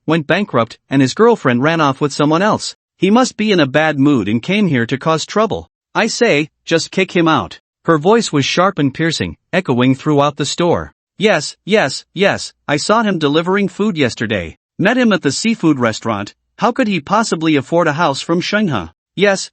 went bankrupt, and his girlfriend ran off with someone else. He must be in a bad mood and came here to cause trouble. I say, just kick him out." Her voice was sharp and piercing, echoing throughout the store. Yes, I saw him delivering food yesterday. Met him at the seafood restaurant. How could he possibly afford a house from Shanghai? Yes,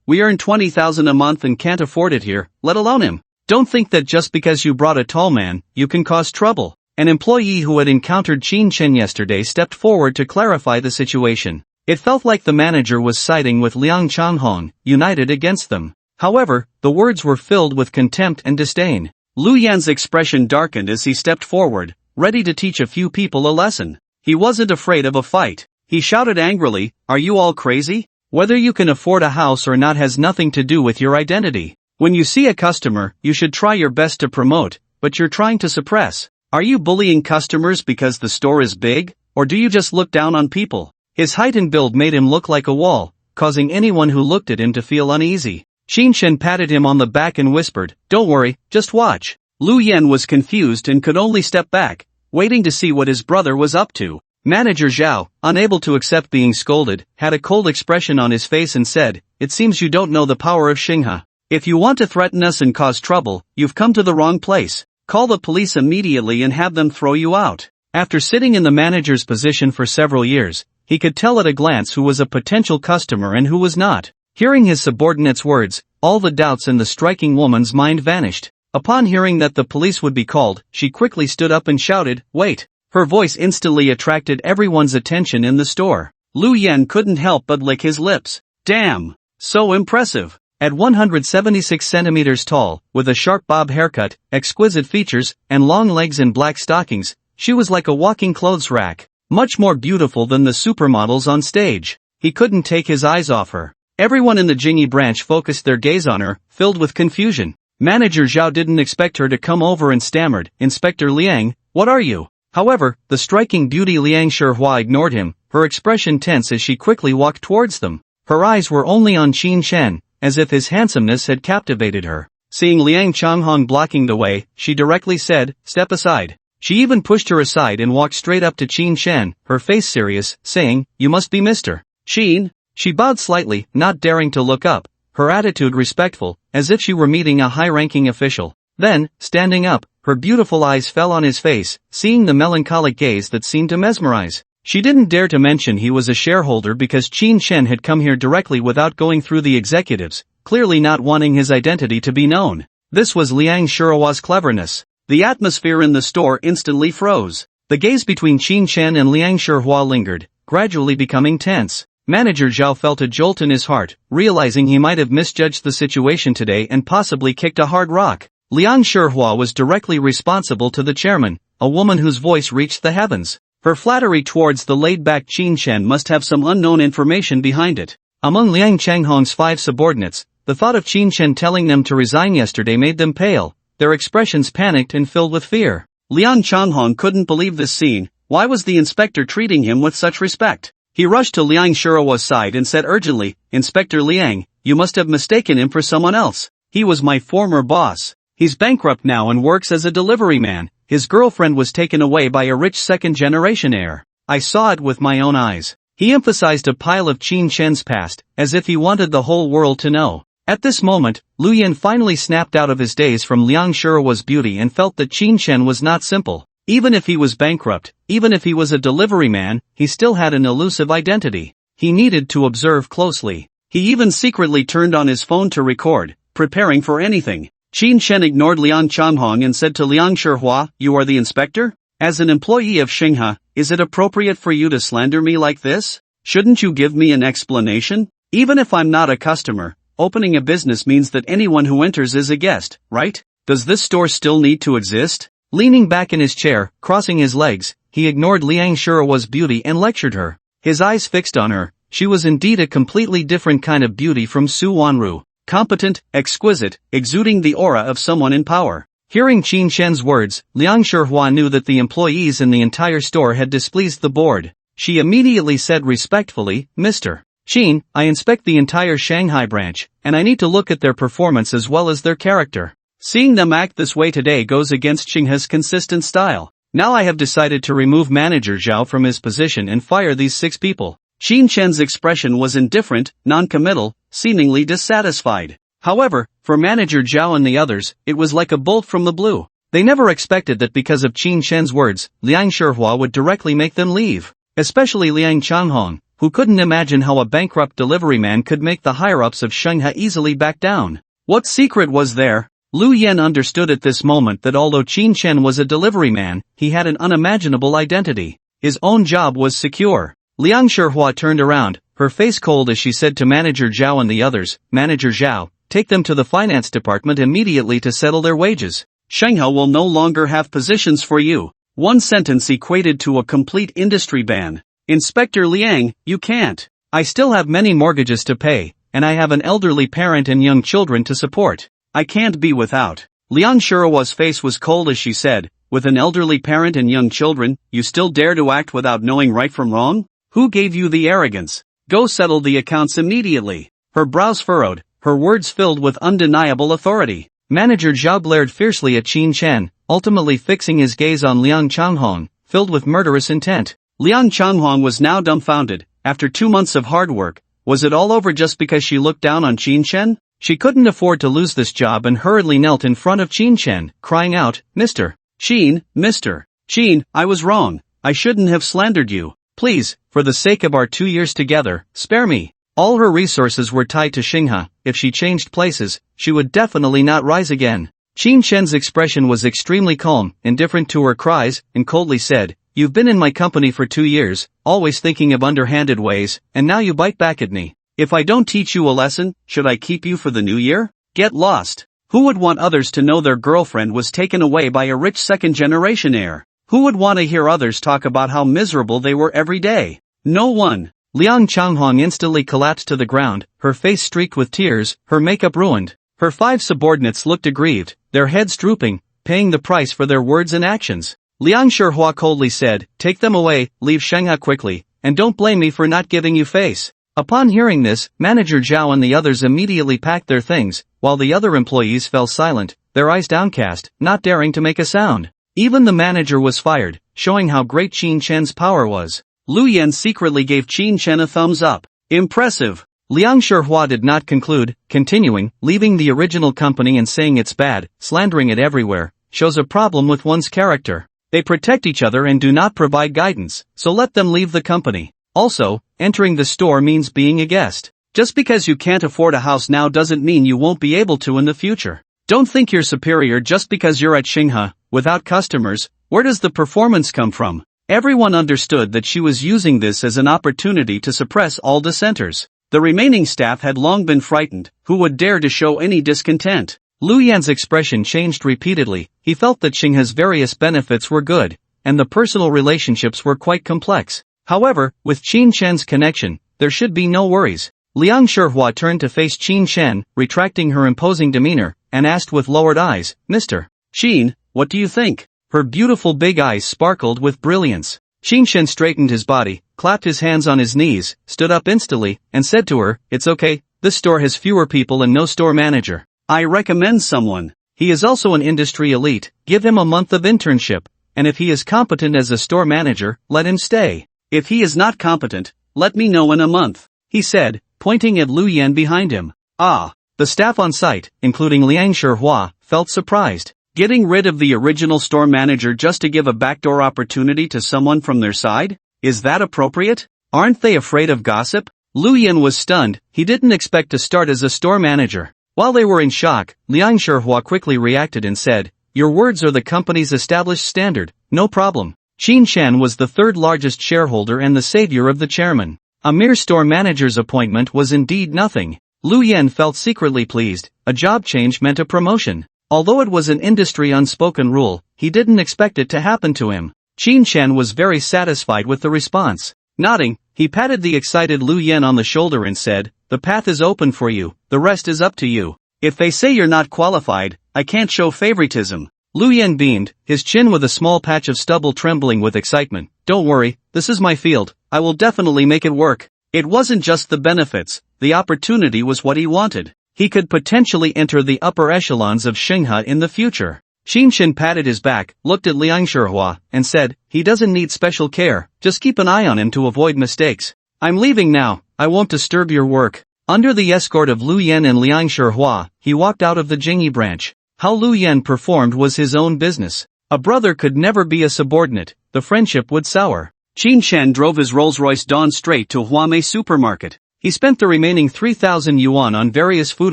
we earn 20,000 a month and can't afford it here, let alone him. Don't think that just because you brought a tall man, you can cause trouble. An employee who had encountered Qin Shen yesterday stepped forward to clarify the situation. It felt like the manager was siding with Liang Changhong, united against them. However, the words were filled with contempt and disdain. Lu Yan's expression darkened as he stepped forward, ready to teach a few people a lesson. He wasn't afraid of a fight. He shouted angrily, "Are you all crazy? Whether you can afford a house or not has nothing to do with your identity. When you see a customer, you should try your best to promote, but you're trying to suppress. Are you bullying customers because the store is big, or do you just look down on people?" His height and build made him look like a wall, causing anyone who looked at him to feel uneasy. Qin Shen patted him on the back and whispered, "Don't worry, just watch." Lu Yan was confused and could only step back, waiting to see what his brother was up to. Manager Zhao, unable to accept being scolded, had a cold expression on his face and said, "It seems you don't know the power of Xinghua. If you want to threaten us and cause trouble, you've come to the wrong place. Call the police immediately and have them throw you out." After sitting in the manager's position for several years, he could tell at a glance who was a potential customer and who was not. Hearing his subordinate's words, all the doubts in the striking woman's mind vanished. Upon hearing that the police would be called, she quickly stood up and shouted, "Wait." Her voice instantly attracted everyone's attention in the store. Lu Yan couldn't help but lick his lips. Damn! So impressive! At 176 centimeters tall, with a sharp bob haircut, exquisite features, and long legs in black stockings, she was like a walking clothes rack. Much more beautiful than the supermodels on stage. He couldn't take his eyes off her. Everyone in the Jingyi branch focused their gaze on her, filled with confusion. Manager Zhao didn't expect her to come over and stammered, "Inspector Liang, what are you?" However, the striking beauty Liang Shihua ignored him, her expression tense as she quickly walked towards them. Her eyes were only on Qin Shen, as if his handsomeness had captivated her. Seeing Liang Changhong blocking the way, she directly said, "Step aside." She even pushed her aside and walked straight up to Qin Shen, her face serious, saying, "You must be Mr. Qin." She bowed slightly, not daring to look up, her attitude respectful, as if she were meeting a high-ranking official. Then, standing up, her beautiful eyes fell on his face, seeing the melancholic gaze that seemed to mesmerize. She didn't dare to mention he was a shareholder because Qin Shen had come here directly without going through the executives, clearly not wanting his identity to be known. This was Liang Shihua's cleverness. The atmosphere in the store instantly froze. The gaze between Qin Shen and Liang Shihua lingered, gradually becoming tense. Manager Zhao felt a jolt in his heart, realizing he might have misjudged the situation today and possibly kicked a hard rock. Liang Shihua was directly responsible to the chairman, a woman whose voice reached the heavens. Her flattery towards the laid-back Qin Shen must have some unknown information behind it. Among Liang Changhong's 5 subordinates, the thought of Qin Shen telling them to resign yesterday made them pale, their expressions panicked and filled with fear. Liang Changhong couldn't believe this scene. Why was the inspector treating him with such respect? He rushed to Liang Shihua's side and said urgently, "Inspector Liang, you must have mistaken him for someone else. He was my former boss. He's bankrupt now and works as a delivery man. His girlfriend was taken away by a rich second-generation heir. I saw it with my own eyes." He emphasized a pile of Qin Shen's past, as if he wanted the whole world to know. At this moment, Lu Yan finally snapped out of his daze from Liang Shihua's beauty and felt that Qin Shen was not simple. Even if he was bankrupt, even if he was a delivery man, he still had an elusive identity. He needed to observe closely. He even secretly turned on his phone to record, preparing for anything. Qin Shen ignored Liang Changhong and said to Liang Shihua, "You are the inspector?" As an employee of Xinghe, is it appropriate for you to slander me like this? Shouldn't you give me an explanation? Even if I'm not a customer, opening a business means that anyone who enters is a guest, right? Does this store still need to exist? Leaning back in his chair, crossing his legs, he ignored Liang Shurua's beauty and lectured her. His eyes fixed on her. She was indeed a completely different kind of beauty from Su Wanru. Competent, exquisite, exuding the aura of someone in power. Hearing Qin Shen's words, Liang Shihua knew that the employees in the entire store had displeased the board. She immediately said respectfully, Mr. Qin, I inspect the entire Shanghai branch, and I need to look at their performance as well as their character. Seeing them act this way today goes against Xinghe's consistent style. Now I have decided to remove Manager Zhao from his position and fire these 6 people. Qin Shen's expression was indifferent, non-committal, seemingly dissatisfied. However, for Manager Zhao and the others, it was like a bolt from the blue. They never expected that because of Qin Shen's words, Liang Shihua would directly make them leave. Especially Liang Changhong, who couldn't imagine how a bankrupt delivery man could make the higher-ups of Shanghai easily back down. What secret was there? Lu Yen understood at this moment that although Qin Shen was a delivery man, he had an unimaginable identity. His own job was secure. Liang Shihua turned around, her face cold as she said to Manager Zhao and the others, Manager Zhao, take them to the finance department immediately to settle their wages. Shanghai will no longer have positions for you. One sentence equated to a complete industry ban. Inspector Liang, you can't. I still have many mortgages to pay, and I have an elderly parent and young children to support. I can't be without. Liang Shirua's face was cold as she said, with an elderly parent and young children, you still dare to act without knowing right from wrong? Who gave you the arrogance? Go settle the accounts immediately. Her brows furrowed, her words filled with undeniable authority. Manager Zhao glared fiercely at Qin Shen, ultimately fixing his gaze on Liang Changhong, filled with murderous intent. Liang Changhong was now dumbfounded. After 2 months of hard work, was it all over just because she looked down on Qin Shen? She couldn't afford to lose this job and hurriedly knelt in front of Qin Shen, crying out, Mr. Qin, I was wrong. I shouldn't have slandered you. Please, for the sake of our 2 years together, spare me. All her resources were tied to Xinghe. If she changed places, she would definitely not rise again. Qin Shen's expression was extremely calm, indifferent to her cries, and coldly said, You've been in my company for 2 years, always thinking of underhanded ways, and now you bite back at me. If I don't teach you a lesson, should I keep you for the new year? Get lost. Who would want others to know their girlfriend was taken away by a rich second-generation heir? Who would want to hear others talk about how miserable they were every day? No one. Liang Changhong instantly collapsed to the ground, her face streaked with tears, her makeup ruined. Her 5 subordinates looked aggrieved, their heads drooping, paying the price for their words and actions. Liang Shihua coldly said, Take them away, leave Shanghai quickly, and don't blame me for not giving you face. Upon hearing this, Manager Zhao and the others immediately packed their things, while the other employees fell silent, their eyes downcast, not daring to make a sound. Even the manager was fired, showing how great Qin Shen's power was. Lu Yen secretly gave Qin Shen a thumbs up. Impressive. Liang Shihua did not conclude, continuing, leaving the original company and saying it's bad, slandering it everywhere, shows a problem with one's character. They protect each other and do not provide guidance, so let them leave the company. Also, entering the store means being a guest. Just because you can't afford a house now doesn't mean you won't be able to in the future. Don't think you're superior just because you're at Xinghe. Without customers, where does the performance come from? Everyone understood that she was using this as an opportunity to suppress all dissenters. The remaining staff had long been frightened. Who would dare to show any discontent? Lu Yan's expression changed repeatedly. He felt that Xinghe's various benefits were good, and the personal relationships were quite complex. However, with Qin Shen's connection, there should be no worries. Liang Shihua turned to face Qin Shen, retracting her imposing demeanor, and asked with lowered eyes, Mr. Qin, what do you think? Her beautiful big eyes sparkled with brilliance. Qin Shen straightened his body, clapped his hands on his knees, stood up instantly, and said to her, It's okay, this store has fewer people and no store manager. I recommend someone. He is also an industry elite, give him a month of internship, and if he is competent as a store manager, let him stay. If he is not competent, let me know in a month, he said, pointing at Lu Yan behind him. Ah, the staff on site, including Liang Shihua, felt surprised. Getting rid of the original store manager just to give a backdoor opportunity to someone from their side? Is that appropriate? Aren't they afraid of gossip? Lu Yan was stunned. He didn't expect to start as a store manager. While they were in shock, Liang Shihua quickly reacted and said, Your words are the company's established standard, no problem. Qin Shan was the third largest shareholder and the savior of the chairman. A mere store manager's appointment was indeed nothing. Lu Yen felt secretly pleased. A job change meant a promotion. Although it was an industry unspoken rule, he didn't expect it to happen to him. Qin Shan was very satisfied with the response. Nodding, he patted the excited Lu Yen on the shoulder and said, "The path is open for you, the rest is up to you. If they say you're not qualified, I can't show favoritism." Lu Yen beamed, his chin with a small patch of stubble trembling with excitement. "Don't worry, this is my field, I will definitely make it work." It wasn't just the benefits, the opportunity was what he wanted. He could potentially enter the upper echelons of Xinghua in the future. Qin Shan patted his back, looked at Liang Shihua, and said, "He doesn't need special care, just keep an eye on him to avoid mistakes. I'm leaving now, I won't disturb your work." Under the escort of Lu Yen and Liang Shihua, he walked out of the Jingyi branch. How Lu Yen performed was his own business. A brother could never be a subordinate, the friendship would sour. Qin Shan drove his Rolls-Royce Dawn straight to Huamei supermarket. He spent the remaining 3,000 yuan on various food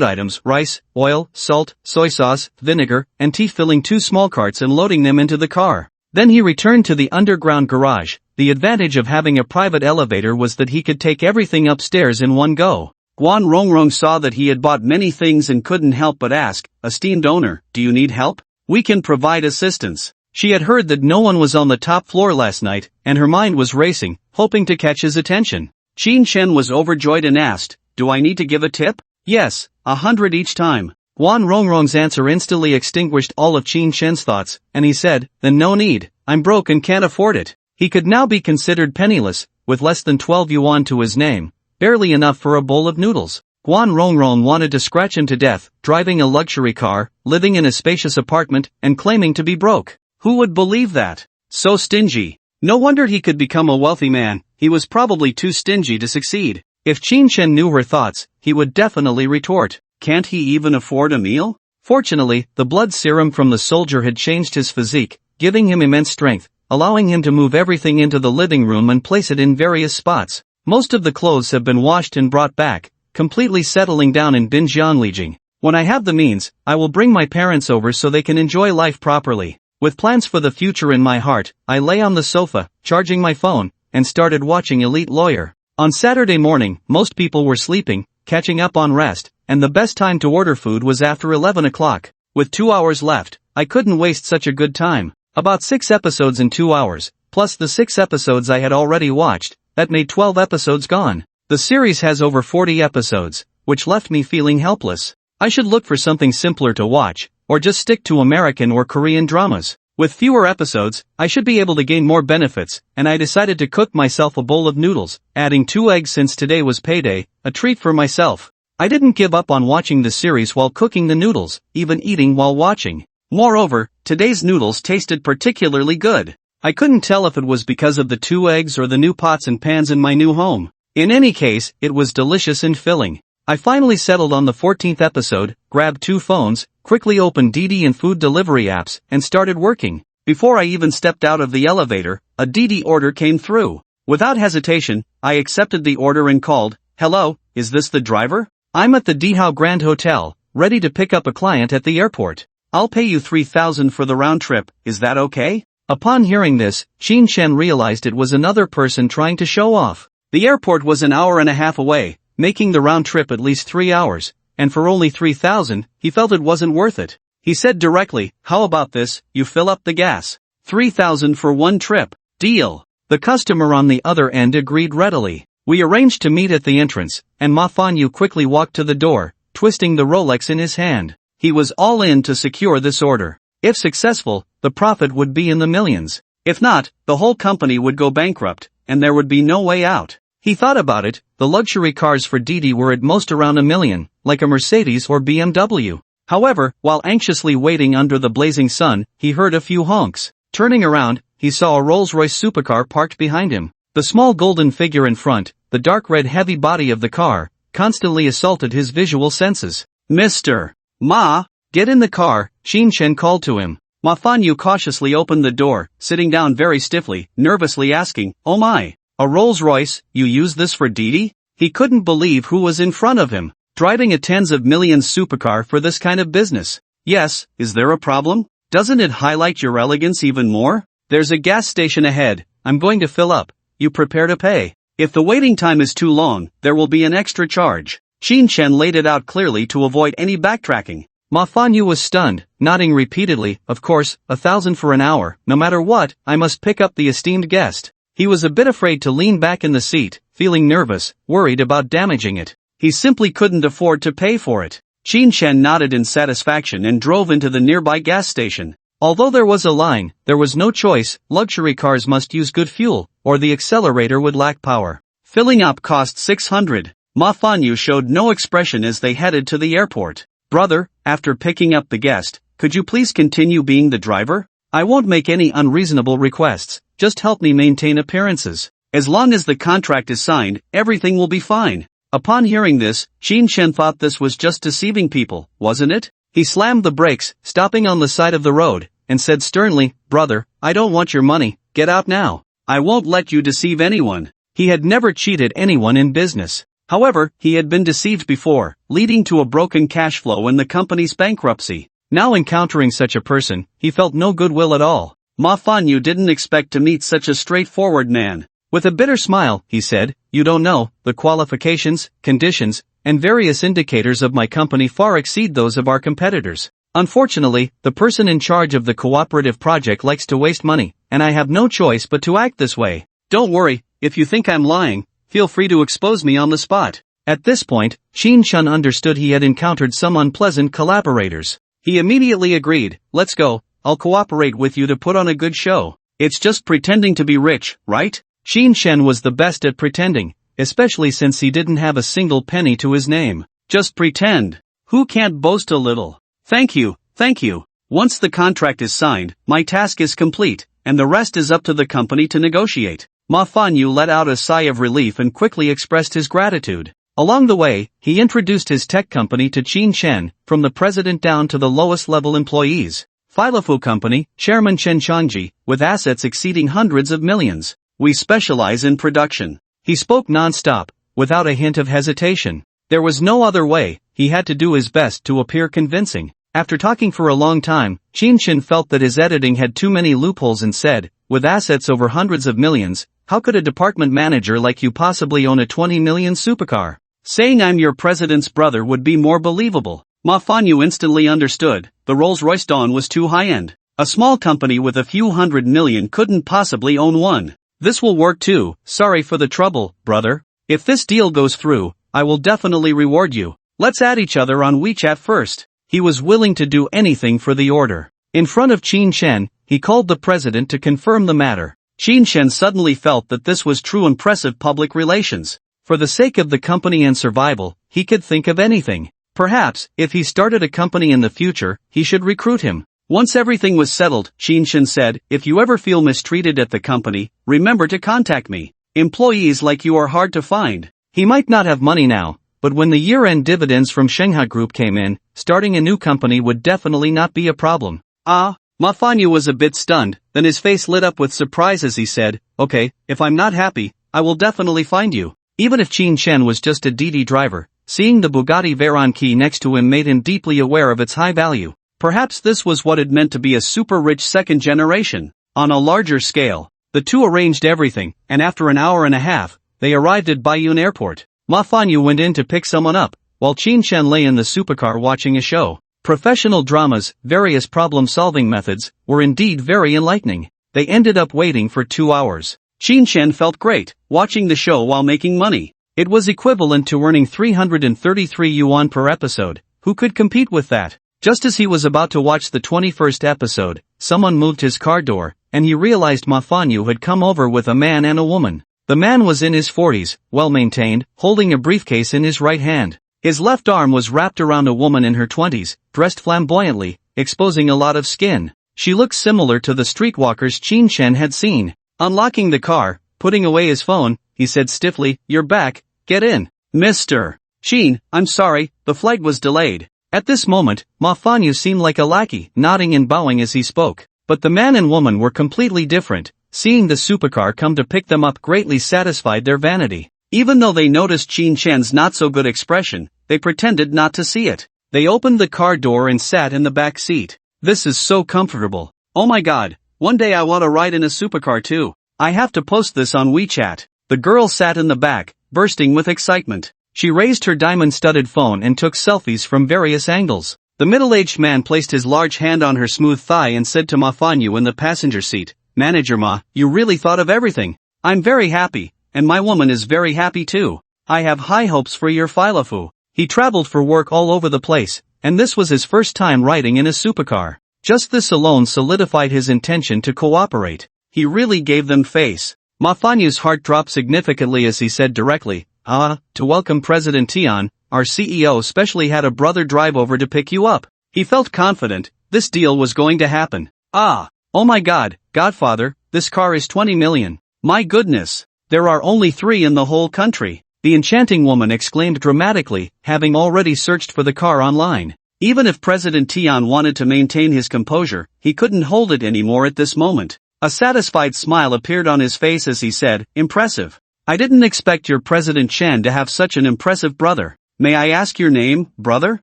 items, rice, oil, salt, soy sauce, vinegar, and tea, filling 2 small carts and loading them into the car. Then he returned to the underground garage. The advantage of having a private elevator was that he could take everything upstairs in one go. Guan Rongrong saw that he had bought many things and couldn't help but ask, "Esteemed owner, do you need help? We can provide assistance." She had heard that no one was on the top floor last night, and her mind was racing, hoping to catch his attention. Qin Shan was overjoyed and asked, "Do I need to give a tip?" "Yes, 100 each time." Guan Rongrong's answer instantly extinguished all of Qin Shan's thoughts, and he said, "Then no need, I'm broke and can't afford it." He could now be considered penniless, with less than 12 yuan to his name, barely enough for a bowl of noodles. Guan Rongrong wanted to scratch him to death, driving a luxury car, living in a spacious apartment, and claiming to be broke. Who would believe that? So stingy. No wonder he could become a wealthy man, he was probably too stingy to succeed. If Qin Shan knew her thoughts, he would definitely retort, "Can't he even afford a meal?" Fortunately, the blood serum from the soldier had changed his physique, giving him immense strength, allowing him to move everything into the living room and place it in various spots. Most of the clothes have been washed and brought back, completely settling down in Binjianglijing. When I have the means, I will bring my parents over so they can enjoy life properly. With plans for the future in my heart, I lay on the sofa, charging my phone, and started watching Elite Lawyer. On Saturday morning, most people were sleeping, catching up on rest, and the best time to order food was after 11 o'clock. With 2 hours left, I couldn't waste such a good time. About 6 episodes in 2 hours, plus the 6 episodes I had already watched, that made 12 episodes gone. The series has over 40 episodes, which left me feeling helpless. I should look for something simpler to watch, or just stick to American or Korean dramas. With fewer episodes, I should be able to gain more benefits, and I decided to cook myself a bowl of noodles, adding 2 eggs since today was payday, a treat for myself. I didn't give up on watching the series while cooking the noodles, even eating while watching. Moreover, today's noodles tasted particularly good. I couldn't tell if it was because of the 2 eggs or the new pots and pans in my new home. In any case, it was delicious and filling. I finally settled on the 14th episode, grabbed 2 phones, quickly opened Didi and food delivery apps, and started working. Before I even stepped out of the elevator, a Didi order came through. Without hesitation, I accepted the order and called, "Hello, is this the driver? I'm at the Dihao Grand Hotel, ready to pick up a client at the airport. I'll pay you 3,000 for the round trip, is that okay?" Upon hearing this, Qin Shan realized it was another person trying to show off. The airport was an hour and a half away, making the round trip at least 3 hours, and for only 3,000, he felt it wasn't worth it. He said directly, "How about this, you fill up the gas. 3,000 for one trip. Deal." The customer on the other end agreed readily. We arranged to meet at the entrance, and Ma Fanyu quickly walked to the door, twisting the Rolex in his hand. He was all in to secure this order. If successful, the profit would be in the millions. If not, the whole company would go bankrupt, and there would be no way out. He thought about it, the luxury cars for Didi were at most around $1 million, like a Mercedes or BMW. However, while anxiously waiting under the blazing sun, he heard a few honks. Turning around, he saw a Rolls-Royce supercar parked behind him. The small golden figure in front, the dark red heavy body of the car, constantly assaulted his visual senses. "Mr. Ma, get in the car," Qin Shan called to him. Ma Fanyu cautiously opened the door, sitting down very stiffly, nervously asking, "Oh my, a Rolls-Royce, you use this for Didi?" He couldn't believe who was in front of him, driving a tens of millions supercar for this kind of business. "Yes, is there a problem? Doesn't it highlight your elegance even more?" There's a gas station ahead, I'm going to fill up, you prepare to pay. If the waiting time is too long, there will be an extra charge. Qin Shen laid it out clearly to avoid any backtracking. Ma Fanyu was stunned, nodding repeatedly, of course, 1,000 for an hour, no matter what, I must pick up the esteemed guest. He was a bit afraid to lean back in the seat, feeling nervous, worried about damaging it. He simply couldn't afford to pay for it. Qin Shen nodded in satisfaction and drove into the nearby gas station. Although there was a line, there was no choice, luxury cars must use good fuel, or the accelerator would lack power. Filling up cost 600. Ma Fanyu showed no expression as they headed to the airport. Brother, after picking up the guest, could you please continue being the driver? I won't make any unreasonable requests, just help me maintain appearances. As long as the contract is signed, everything will be fine. Upon hearing this, Qin Shen thought this was just deceiving people, wasn't it? He slammed the brakes, stopping on the side of the road, and said sternly, Brother, I don't want your money, get out now. I won't let you deceive anyone. He had never cheated anyone in business. However, he had been deceived before, leading to a broken cash flow and the company's bankruptcy. Now encountering such a person, he felt no goodwill at all. Ma Fanyu didn't expect to meet such a straightforward man. With a bitter smile, he said, You don't know, the qualifications, conditions, and various indicators of my company far exceed those of our competitors. Unfortunately, the person in charge of the cooperative project likes to waste money, and I have no choice but to act this way. Don't worry, if you think I'm lying, feel free to expose me on the spot. At this point, Qin Shen understood he had encountered some unpleasant collaborators. He immediately agreed, Let's go, I'll cooperate with you to put on a good show. It's just pretending to be rich, right? Qin Shen was the best at pretending, especially since he didn't have a single penny to his name. Just pretend. Who can't boast a little? Thank you, thank you. Once the contract is signed, my task is complete, and the rest is up to the company to negotiate. Ma Fanyu let out a sigh of relief and quickly expressed his gratitude. Along the way, he introduced his tech company to Qin Shen, from the president down to the lowest level employees. Filafu Company, Chairman Chen Changji, with assets exceeding hundreds of millions. We specialize in production. He spoke non-stop, without a hint of hesitation. There was no other way, he had to do his best to appear convincing. After talking for a long time, Qin Shen felt that his editing had too many loopholes and said, With assets over hundreds of millions, how could a department manager like you possibly own a 20 million supercar? Saying I'm your president's brother would be more believable. Ma Fanyu instantly understood, the Rolls-Royce Dawn was too high-end. A small company with a few hundred million couldn't possibly own one. This will work too, sorry for the trouble, brother. If this deal goes through, I will definitely reward you. Let's add each other on WeChat first. He was willing to do anything for the order. In front of Qin Shen, he called the president to confirm the matter. Qin Shen suddenly felt that this was true impressive public relations. For the sake of the company and survival, he could think of anything. Perhaps, if he started a company in the future, he should recruit him. Once everything was settled, Qin Shen said, If you ever feel mistreated at the company, remember to contact me. Employees like you are hard to find. He might not have money now, but when the year-end dividends from Shanghai Group came in, starting a new company would definitely not be a problem. Ma Fanyu was a bit stunned, then his face lit up with surprise as he said, Okay, if I'm not happy, I will definitely find you. Even if Qin Shen was just a DD driver, seeing the Bugatti Veyron key next to him made him deeply aware of its high value. Perhaps this was what it meant to be a super-rich second generation. On a larger scale, the two arranged everything, and after an hour and a half, they arrived at Baiyun Airport. Ma Fanyu went in to pick someone up, while Qin Shen lay in the supercar watching a show. Professional dramas, various problem-solving methods, were indeed very enlightening. They ended up waiting for 2 hours. Qin Shen felt great, watching the show while making money. It was equivalent to earning 333 yuan per episode. Who could compete with that? Just as he was about to watch the 21st episode, someone moved his car door, and he realized Ma Fanyu had come over with a man and a woman. The man was in his 40s, well-maintained, holding a briefcase in his right hand. His left arm was wrapped around a woman in her 20s, dressed flamboyantly, exposing a lot of skin. She looked similar to the streetwalkers Qin Shen had seen. Unlocking the car, putting away his phone, he said stiffly, You're back, get in. Mr. Qin, I'm sorry, the flight was delayed. At this moment, Ma Fanyu seemed like a lackey, nodding and bowing as he spoke. But the man and woman were completely different. Seeing the supercar come to pick them up greatly satisfied their vanity. Even though they noticed Qin Shen's not-so-good expression, they pretended not to see it. They opened the car door and sat in the back seat. This is so comfortable. Oh my god, one day I want to ride in a supercar too. I have to post this on WeChat. The girl sat in the back, bursting with excitement. She raised her diamond-studded phone and took selfies from various angles. The middle-aged man placed his large hand on her smooth thigh and said to Ma Fanyu in the passenger seat, "Manager Ma, you really thought of everything. I'm very happy, and my woman is very happy too. I have high hopes for your Phylafu." He traveled for work all over the place, and this was his first time riding in a supercar. Just this alone solidified his intention to cooperate. He really gave them face. Ma Fanyu's heart dropped significantly as he said directly, "To welcome President Tian, our CEO specially had a brother drive over to pick you up." He felt confident, this deal was going to happen. Oh my god, Godfather, this car is 20 million. My goodness, there are only 3 in the whole country. The enchanting woman exclaimed dramatically, having already searched for the car online. Even if President Tian wanted to maintain his composure, he couldn't hold it anymore at this moment. A satisfied smile appeared on his face as he said, "Impressive. I didn't expect your President Chen to have such an impressive brother. May I ask your name, brother?"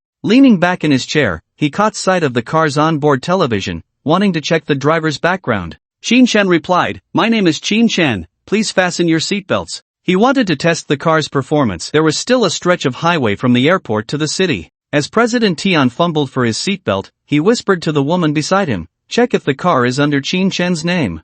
Leaning back in his chair, he caught sight of the car's onboard television, wanting to check the driver's background. Qin Chen replied, "My name is Qin Chen, please fasten your seatbelts." He wanted to test the car's performance. There was still a stretch of highway from the airport to the city. As President Tian fumbled for his seatbelt, he whispered to the woman beside him, "Check if the car is under Qin Chen's name."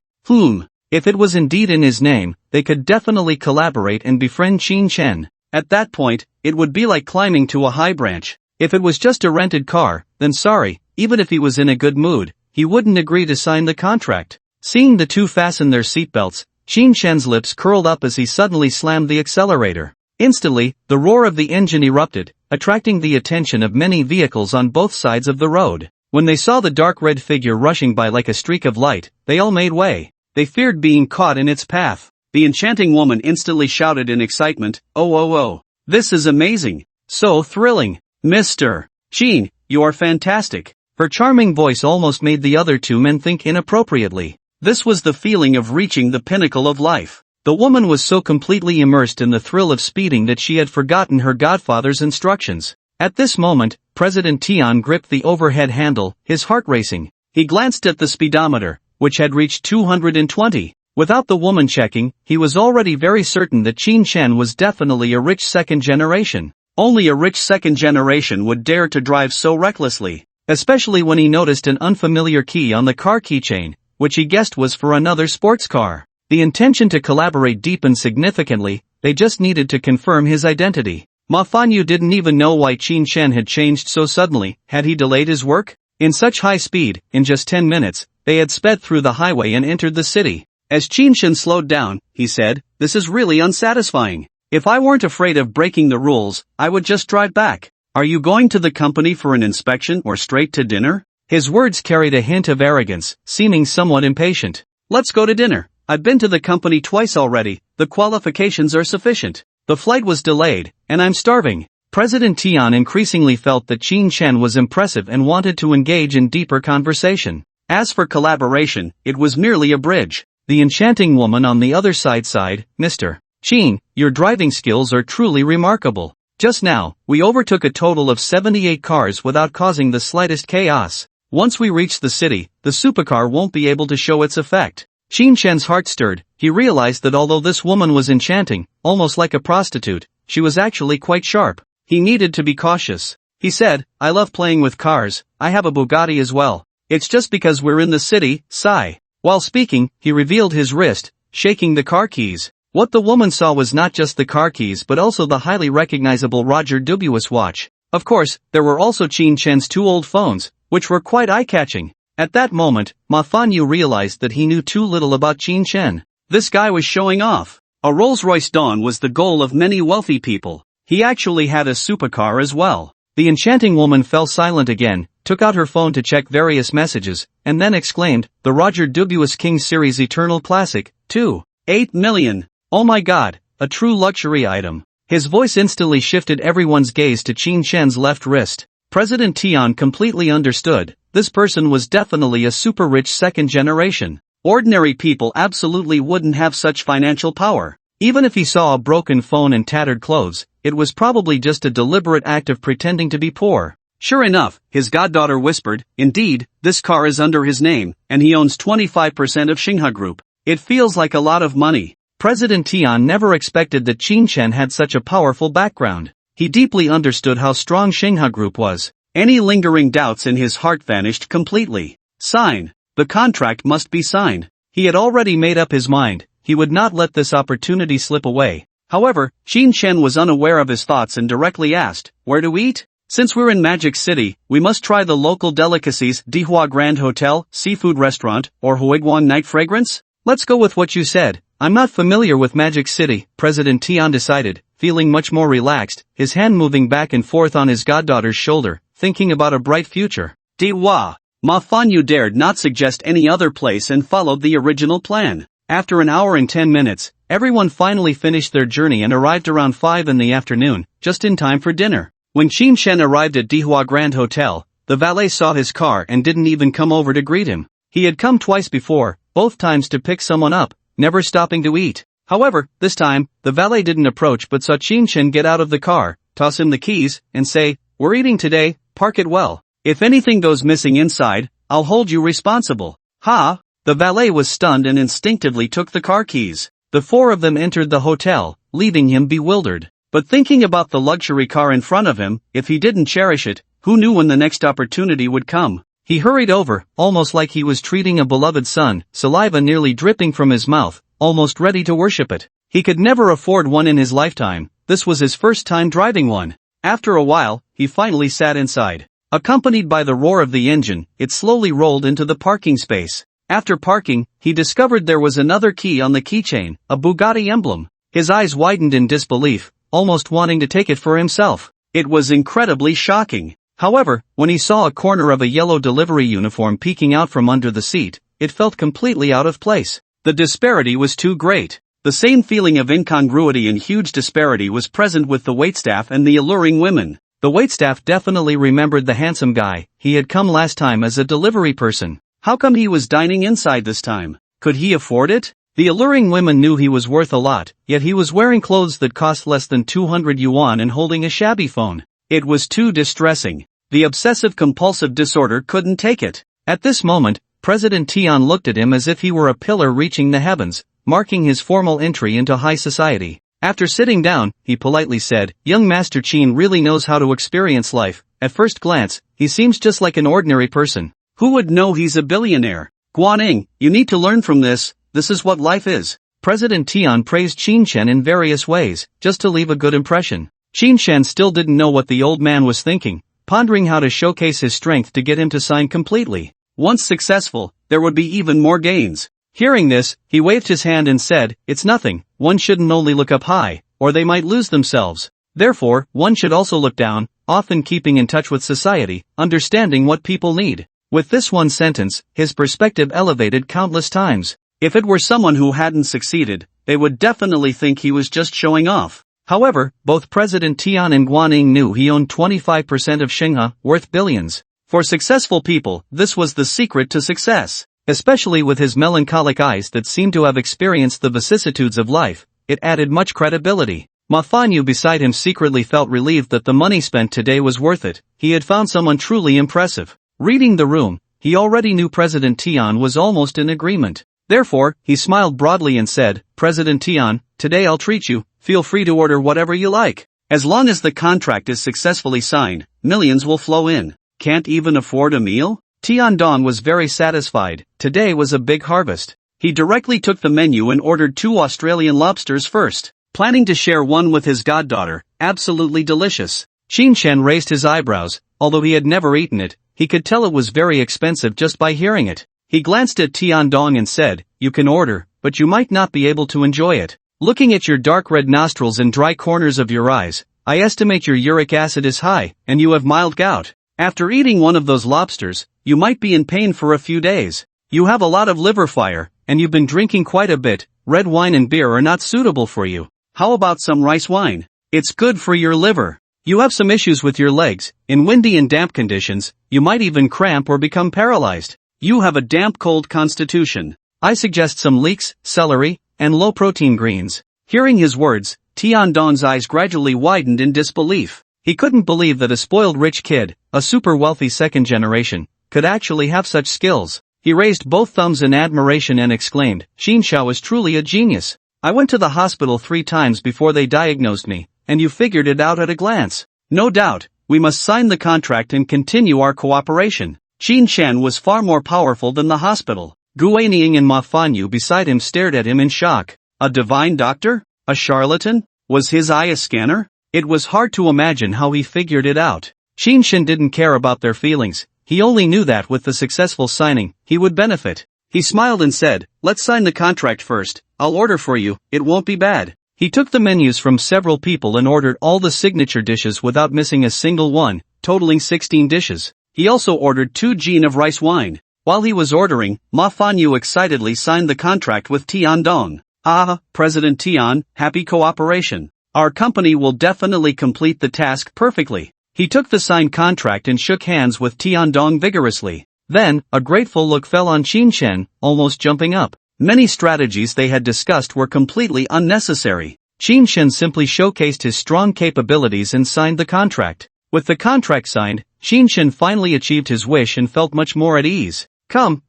If it was indeed in his name, they could definitely collaborate and befriend Qin Chen. At that point, it would be like climbing to a high branch. If it was just a rented car, then sorry, even if he was in a good mood, he wouldn't agree to sign the contract. Seeing the two fasten their seatbelts, Qin Shen's lips curled up as he suddenly slammed the accelerator. Instantly, the roar of the engine erupted, attracting the attention of many vehicles on both sides of the road. When they saw the dark red figure rushing by like a streak of light, they all made way. They feared being caught in its path. The enchanting woman instantly shouted in excitement, "Oh! This is amazing! So thrilling! Mr. Qin, you are fantastic!" Her charming voice almost made the other two men think inappropriately. This was the feeling of reaching the pinnacle of life. The woman was so completely immersed in the thrill of speeding that she had forgotten her godfather's instructions. At this moment, President Tian gripped the overhead handle, his heart racing. He glanced at the speedometer, which had reached 220. Without the woman checking, he was already very certain that Qin Chen was definitely a rich second generation. Only a rich second generation would dare to drive so recklessly, especially when he noticed an unfamiliar key on the car keychain, which he guessed was for another sports car. The intention to collaborate deepened significantly, they just needed to confirm his identity. Ma Fanyu didn't even know why Qin Chen had changed so suddenly. Had he delayed his work? In such high speed, in just 10 minutes, they had sped through the highway and entered the city. As Qin Chen slowed down, he said, "This is really unsatisfying. If I weren't afraid of breaking the rules, I would just drive back." "Are you going to the company for an inspection or straight to dinner?" His words carried a hint of arrogance, seeming somewhat impatient. "Let's go to dinner. I've been to the company twice already, the qualifications are sufficient. The flight was delayed, and I'm starving." President Tian increasingly felt that Qin Chen was impressive and wanted to engage in deeper conversation. As for collaboration, it was merely a bridge. The enchanting woman on the other side sighed, "Mr. Qin, your driving skills are truly remarkable. Just now, we overtook a total of 78 cars without causing the slightest chaos. Once we reach the city, the supercar won't be able to show its effect." Qin Chen's heart stirred. He realized that although this woman was enchanting, almost like a prostitute, she was actually quite sharp. He needed to be cautious. He said, "I love playing with cars, I have a Bugatti as well. It's just because we're in the city, sigh." While speaking, he revealed his wrist, shaking the car keys. What the woman saw was not just the car keys but also the highly recognizable Roger Dubuis watch. Of course, there were also Qin Chen's 2 old phones, which were quite eye-catching. At that moment, Ma Fanyu realized that he knew too little about Qin Chen. This guy was showing off. A Rolls-Royce Dawn was the goal of many wealthy people. He actually had a supercar as well. The enchanting woman fell silent again, took out her phone to check various messages, and then exclaimed, "The Roger Dubuis King Series Eternal Classic, 2.8 million. Oh my god, a true luxury item." His voice instantly shifted everyone's gaze to Qin Chen's left wrist. President Tian completely understood. This person was definitely a super rich second generation. Ordinary people absolutely wouldn't have such financial power. Even if he saw a broken phone and tattered clothes, it was probably just a deliberate act of pretending to be poor. Sure enough, his goddaughter whispered, "Indeed, this car is under his name, and he owns 25% of Xinghe Group. It feels like a lot of money." President Tian never expected that Qin Chen had such a powerful background. He deeply understood how strong Xinghe Group was. Any lingering doubts in his heart vanished completely. Sign. The contract must be signed. He had already made up his mind. He would not let this opportunity slip away. However, Qin Chen was unaware of his thoughts and directly asked, "Where to eat? Since we're in Magic City, we must try the local delicacies, Dihua Grand Hotel, Seafood Restaurant, or Huiguang Night Fragrance?" "Let's go with what you said. I'm not familiar with Magic City," President Tian decided, feeling much more relaxed, his hand moving back and forth on his goddaughter's shoulder, thinking about a bright future. Dihua. Ma Fanyu dared not suggest any other place and followed the original plan. After an hour and 10 minutes, everyone finally finished their journey and arrived around 5 in the afternoon, just in time for dinner. When Qin Chen arrived at Dihua Grand Hotel, the valet saw his car and didn't even come over to greet him. He had come twice before, both times to pick someone up, never stopping to eat. However, this time, the valet didn't approach but saw Qin Chen get out of the car, toss him the keys, and say, "We're eating today, park it well. If anything goes missing inside, I'll hold you responsible." "Ha!" The valet was stunned and instinctively took the car keys. The four of them entered the hotel, leaving him bewildered. But thinking about the luxury car in front of him, if he didn't cherish it, who knew when the next opportunity would come? He hurried over, almost like he was treating a beloved son, saliva nearly dripping from his mouth, almost ready to worship it. He could never afford one in his lifetime. This was his first time driving one. After a while, he finally sat inside. Accompanied by the roar of the engine, it slowly rolled into the parking space. After parking, he discovered there was another key on the keychain, a Bugatti emblem. His eyes widened in disbelief, almost wanting to take it for himself. It was incredibly shocking. However, when he saw a corner of a yellow delivery uniform peeking out from under the seat, it felt completely out of place. The disparity was too great. The same feeling of incongruity and huge disparity was present with the waitstaff and the alluring women. The waitstaff definitely remembered the handsome guy. He had come last time as a delivery person. How come he was dining inside this time? Could he afford it? The alluring women knew he was worth a lot, yet he was wearing clothes that cost less than 200 yuan and holding a shabby phone. It was too distressing. The obsessive-compulsive disorder couldn't take it. At this moment, President Tian looked at him as if he were a pillar reaching the heavens, marking his formal entry into high society. After sitting down, he politely said, "Young Master Qin really knows how to experience life. At first glance, he seems just like an ordinary person. Who would know he's a billionaire? Guaning, you need to learn from this. This is what life is." President Tian praised Qin Chen in various ways, just to leave a good impression. Qin Chen still didn't know what the old man was thinking, pondering how to showcase his strength to get him to sign completely. Once successful, there would be even more gains. Hearing this, he waved his hand and said, "It's nothing. One shouldn't only look up high, or they might lose themselves. Therefore, one should also look down, often keeping in touch with society, understanding what people need." With this one sentence, his perspective elevated countless times. If it were someone who hadn't succeeded, they would definitely think he was just showing off. However, both President Tian and Guaning knew he owned 25% of Xinghe, worth billions. For successful people, this was the secret to success. Especially with his melancholic eyes that seemed to have experienced the vicissitudes of life, it added much credibility. Ma Fanyu beside him secretly felt relieved that the money spent today was worth it. He had found someone truly impressive. Reading the room, he already knew President Tian was almost in agreement. Therefore, he smiled broadly and said, "President Tian, today I'll treat you. Feel free to order whatever you like. As long as the contract is successfully signed, millions will flow in. Can't even afford a meal?" Tian Dong was very satisfied. Today was a big harvest. He directly took the menu and ordered 2 Australian lobsters first, planning to share one with his goddaughter. Absolutely delicious. Qin Chen raised his eyebrows. Although he had never eaten it, he could tell it was very expensive just by hearing it. He glanced at Tian Dong and said, "You can order, but you might not be able to enjoy it. Looking at your dark red nostrils and dry corners of your eyes, I estimate your uric acid is high, and you have mild gout. After eating one of those lobsters, you might be in pain for a few days. You have a lot of liver fire, and you've been drinking quite a bit. Red wine and beer are not suitable for you. How about some rice wine? It's good for your liver. You have some issues with your legs. In windy and damp conditions, you might even cramp or become paralyzed. You have a damp cold constitution. I suggest some leeks, celery, and low-protein greens." Hearing his words, Tian Dong's eyes gradually widened in disbelief. He couldn't believe that a spoiled rich kid, a super wealthy second generation, could actually have such skills. He raised both thumbs in admiration and exclaimed, Xinsha is truly a genius. I went to the hospital 3 times before they diagnosed me, and you figured it out at a glance. No doubt, we must sign the contract and continue our cooperation. Xinshan was far more powerful than the hospital. Guanying and Ma Fanyu beside him stared at him in shock. A divine doctor? A charlatan? Was his eye a scanner? It was hard to imagine how he figured it out. Xinshan didn't care about their feelings. He only knew that with the successful signing, he would benefit. He smiled and said, let's sign the contract first. I'll order for you, it won't be bad. He took the menus from several people and ordered all the signature dishes without missing a single one, totaling 16 dishes. He also ordered 2 gin of rice wine. While he was ordering, Ma Fanyu excitedly signed the contract with Tian Dong. Ah, President Tian, happy cooperation. Our company will definitely complete the task perfectly. He took the signed contract and shook hands with Tian Dong vigorously. Then, a grateful look fell on Xinshan, almost jumping up. Many strategies they had discussed were completely unnecessary. Xinshan simply showcased his strong capabilities and signed the contract. With the contract signed, Xinshan finally achieved his wish and felt much more at ease. Come,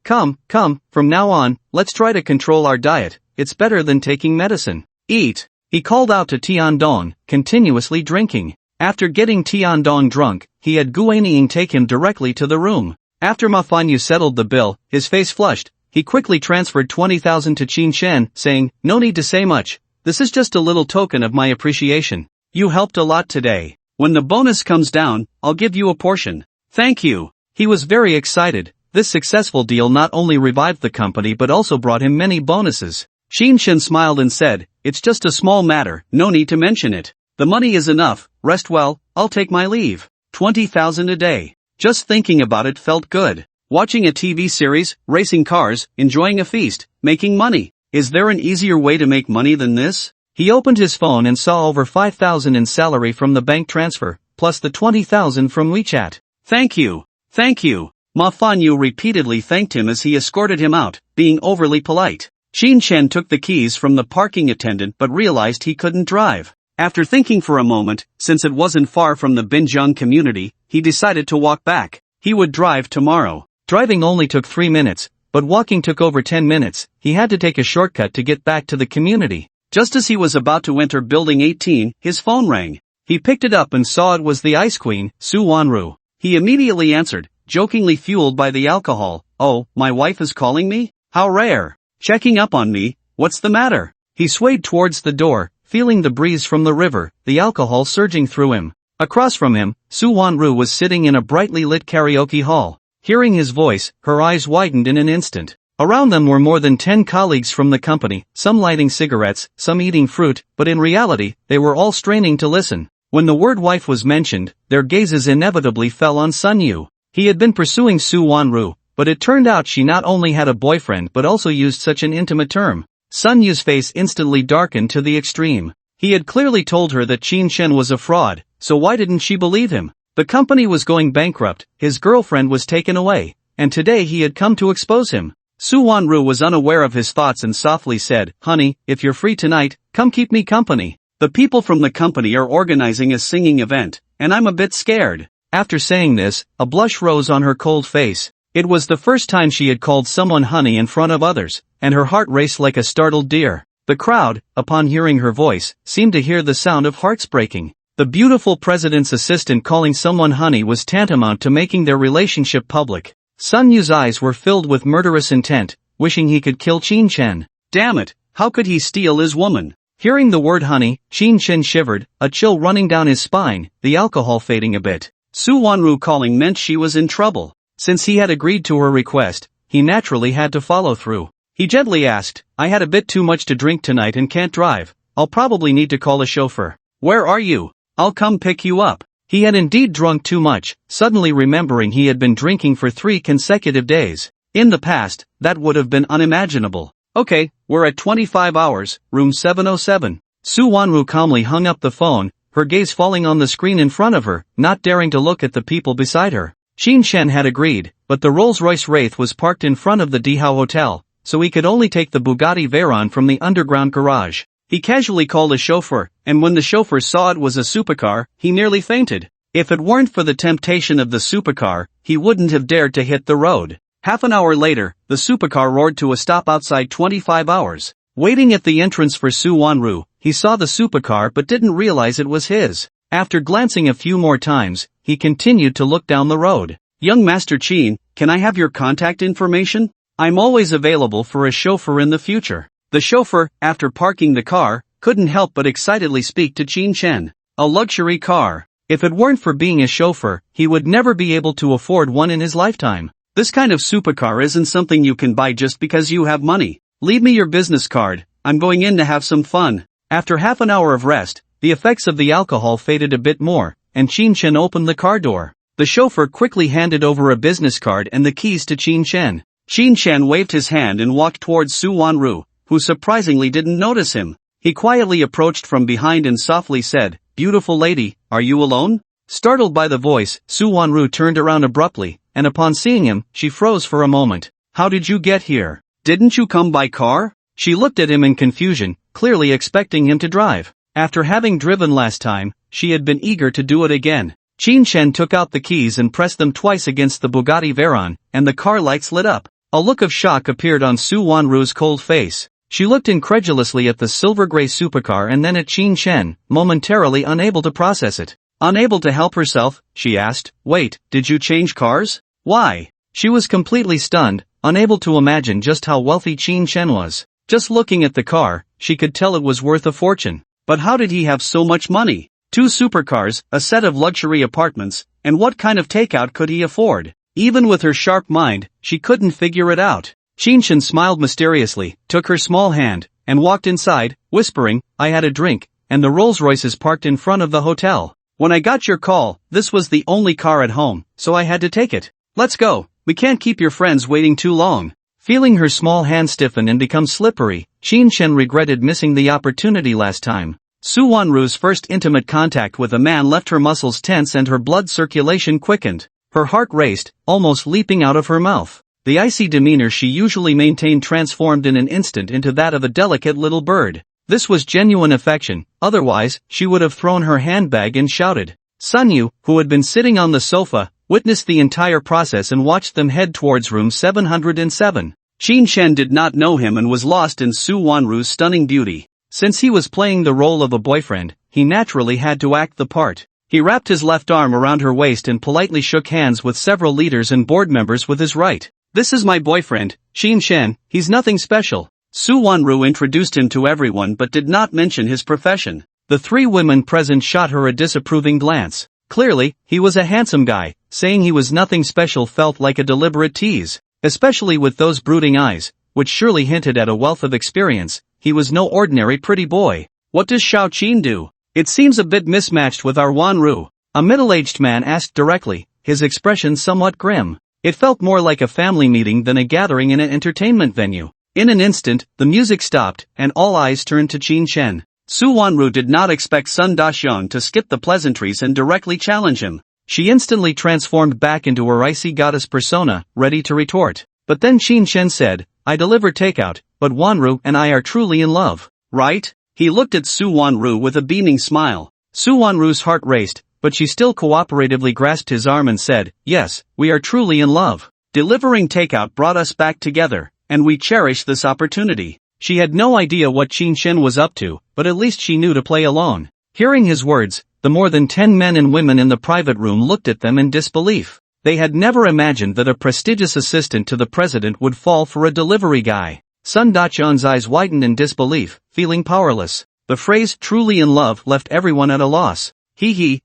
from now on, let's try to control our diet, it's better than taking medicine. Eat. He called out to Tiandong, continuously drinking. After getting Tiandong drunk, he had Guanying take him directly to the room. After Ma Fanyu settled the bill, his face flushed. He quickly transferred 20,000 to Xinshan, saying, no need to say much. This is just a little token of my appreciation. You helped a lot today. When the bonus comes down, I'll give you a portion. Thank you. He was very excited. This successful deal not only revived the company but also brought him many bonuses. Xinshan smiled and said, it's just a small matter, no need to mention it. The money is enough, rest well, I'll take my leave. 20,000 a day. Just thinking about it felt good. Watching a TV series, racing cars, enjoying a feast, making money. Is there an easier way to make money than this? He opened his phone and saw over 5,000 in salary from the bank transfer, plus the 20,000 from WeChat. Thank you. Thank you. Ma Fanyu repeatedly thanked him as he escorted him out, being overly polite. Xinshan took the keys from the parking attendant but realized he couldn't drive. After thinking for a moment, since it wasn't far from the Binjiang community, he decided to walk back. He would drive tomorrow. Driving only took 3 minutes, but walking took over 10 minutes. He had to take a shortcut to get back to the community. Just as he was about to enter Building 18, his phone rang. He picked it up and saw it was the Ice Queen, Su Wanru. He immediately answered, jokingly fueled by the alcohol. Oh, my wife is calling me? How rare. Checking up on me, what's the matter? He swayed towards the door, feeling the breeze from the river, the alcohol surging through him. Across from him, Su Wanru was sitting in a brightly lit karaoke hall. Hearing his voice, her eyes widened in an instant. Around them were more than 10 colleagues from the company, some lighting cigarettes, some eating fruit, but in reality, they were all straining to listen. When the word wife was mentioned, their gazes inevitably fell on Sun Yu. He had been pursuing Su Wanru, but it turned out she not only had a boyfriend but also used such an intimate term. Sun Yu's face instantly darkened to the extreme. He had clearly told her that Xinshan was a fraud, so why didn't she believe him? The company was going bankrupt, his girlfriend was taken away, and today he had come to expose him. Su Wanru was unaware of his thoughts and softly said, honey, if you're free tonight, come keep me company. The people from the company are organizing a singing event, and I'm a bit scared. After saying this, a blush rose on her cold face. It was the first time she had called someone honey in front of others, and her heart raced like a startled deer. The crowd, upon hearing her voice, seemed to hear the sound of hearts breaking. The beautiful president's assistant calling someone honey was tantamount to making their relationship public. Sun Yu's eyes were filled with murderous intent, wishing he could kill Xinshan. Damn it, how could he steal his woman? Hearing the word honey, Xinshan shivered, a chill running down his spine, the alcohol fading a bit. Su Wanru calling meant she was in trouble. Since he had agreed to her request, he naturally had to follow through. He gently asked, I had a bit too much to drink tonight and can't drive. I'll probably need to call a chauffeur. Where are you? I'll come pick you up. He had indeed drunk too much, suddenly remembering he had been drinking for 3 consecutive days. In the past, that would have been unimaginable. Okay, we're at 25 hours, room 707. Su Wanru calmly hung up the phone, her gaze falling on the screen in front of her, not daring to look at the people beside her. Xinshan had agreed, but the Rolls-Royce Wraith was parked in front of the Dihao Hotel, so he could only take the Bugatti Veyron from the underground garage. He casually called a chauffeur, and when the chauffeur saw it was a supercar, he nearly fainted. If it weren't for the temptation of the supercar, he wouldn't have dared to hit the road. Half an hour later, the supercar roared to a stop outside 25 hours. Waiting at the entrance for Su Wanru, he saw the supercar but didn't realize it was his. After glancing a few more times, he continued to look down the road. "Young Master Chin, can I have your contact information? I'm always available for a chauffeur in the future." The chauffeur, after parking the car, couldn't help but excitedly speak to Qin Chen. A luxury car. If it weren't for being a chauffeur, he would never be able to afford one in his lifetime. This kind of supercar isn't something you can buy just because you have money. "Leave me your business card, I'm going in to have some fun." After half an hour of rest, the effects of the alcohol faded a bit more, and Qin Chen opened the car door. The chauffeur quickly handed over a business card and the keys to Qin Chen. Qin Chen waved his hand and walked towards Su Wanru, who surprisingly didn't notice him. He quietly approached from behind and softly said, "Beautiful lady, are you alone?" Startled by the voice, Su Wanru turned around abruptly, and upon seeing him, she froze for a moment. "How did you get here? Didn't you come by car?" She looked at him in confusion, clearly expecting him to drive. After having driven last time, she had been eager to do it again. Qin Chen took out the keys and pressed them twice against the Bugatti Veyron, and the car lights lit up. A look of shock appeared on Su Wanru's cold face. She looked incredulously at the silver-gray supercar and then at Qin Chen, momentarily unable to process it. Unable to help herself, she asked, "Wait, did you change cars? Why?" She was completely stunned, unable to imagine just how wealthy Qin Chen was. Just looking at the car, she could tell it was worth a fortune. But how did he have so much money? 2 supercars, a set of luxury apartments, and what kind of takeout could he afford? Even with her sharp mind, she couldn't figure it out. Qin Chen smiled mysteriously, took her small hand, and walked inside, whispering, "I had a drink, and the Rolls-Royce is parked in front of the hotel. When I got your call, this was the only car at home, so I had to take it. Let's go, we can't keep your friends waiting too long." Feeling her small hand stiffen and become slippery, Qin Chen regretted missing the opportunity last time. Su Wanru's first intimate contact with a man left her muscles tense and her blood circulation quickened. Her heart raced, almost leaping out of her mouth. The icy demeanor she usually maintained transformed in an instant into that of a delicate little bird. This was genuine affection, otherwise, she would have thrown her handbag and shouted. Sunyu, who had been sitting on the sofa, witnessed the entire process and watched them head towards room 707. Qin Chen did not know him and was lost in Su Wanru's stunning beauty. Since he was playing the role of a boyfriend, he naturally had to act the part. He wrapped his left arm around her waist and politely shook hands with several leaders and board members with his right. "This is my boyfriend, Qin Chen, he's nothing special." Su Wanru introduced him to everyone but did not mention his profession. The 3 women present shot her a disapproving glance. Clearly, he was a handsome guy. Saying he was nothing special felt like a deliberate tease. Especially with those brooding eyes, which surely hinted at a wealth of experience. He was no ordinary pretty boy. "What does Xiao Qin do? It seems a bit mismatched with our Wanru." A middle-aged man asked directly, his expression somewhat grim. It felt more like a family meeting than a gathering in an entertainment venue. In an instant, the music stopped, and all eyes turned to Qin Chen. Su Wanru did not expect Sun Daxiang to skip the pleasantries and directly challenge him. She instantly transformed back into her icy goddess persona, ready to retort. But then Qin Chen said, "I deliver takeout, but Wanru and I are truly in love, right?" He looked at Su Wanru with a beaming smile. Su Wanru's heart raced, but she still cooperatively grasped his arm and said, "Yes, we are truly in love. Delivering takeout brought us back together, and we cherish this opportunity." She had no idea what Qin Chen was up to, but at least she knew to play along. Hearing his words, the more than 10 men and women in the private room looked at them in disbelief. They had never imagined that a prestigious assistant to the president would fall for a delivery guy. Sun Daqian's eyes widened in disbelief, feeling powerless. The phrase "truly in love" left everyone at a loss.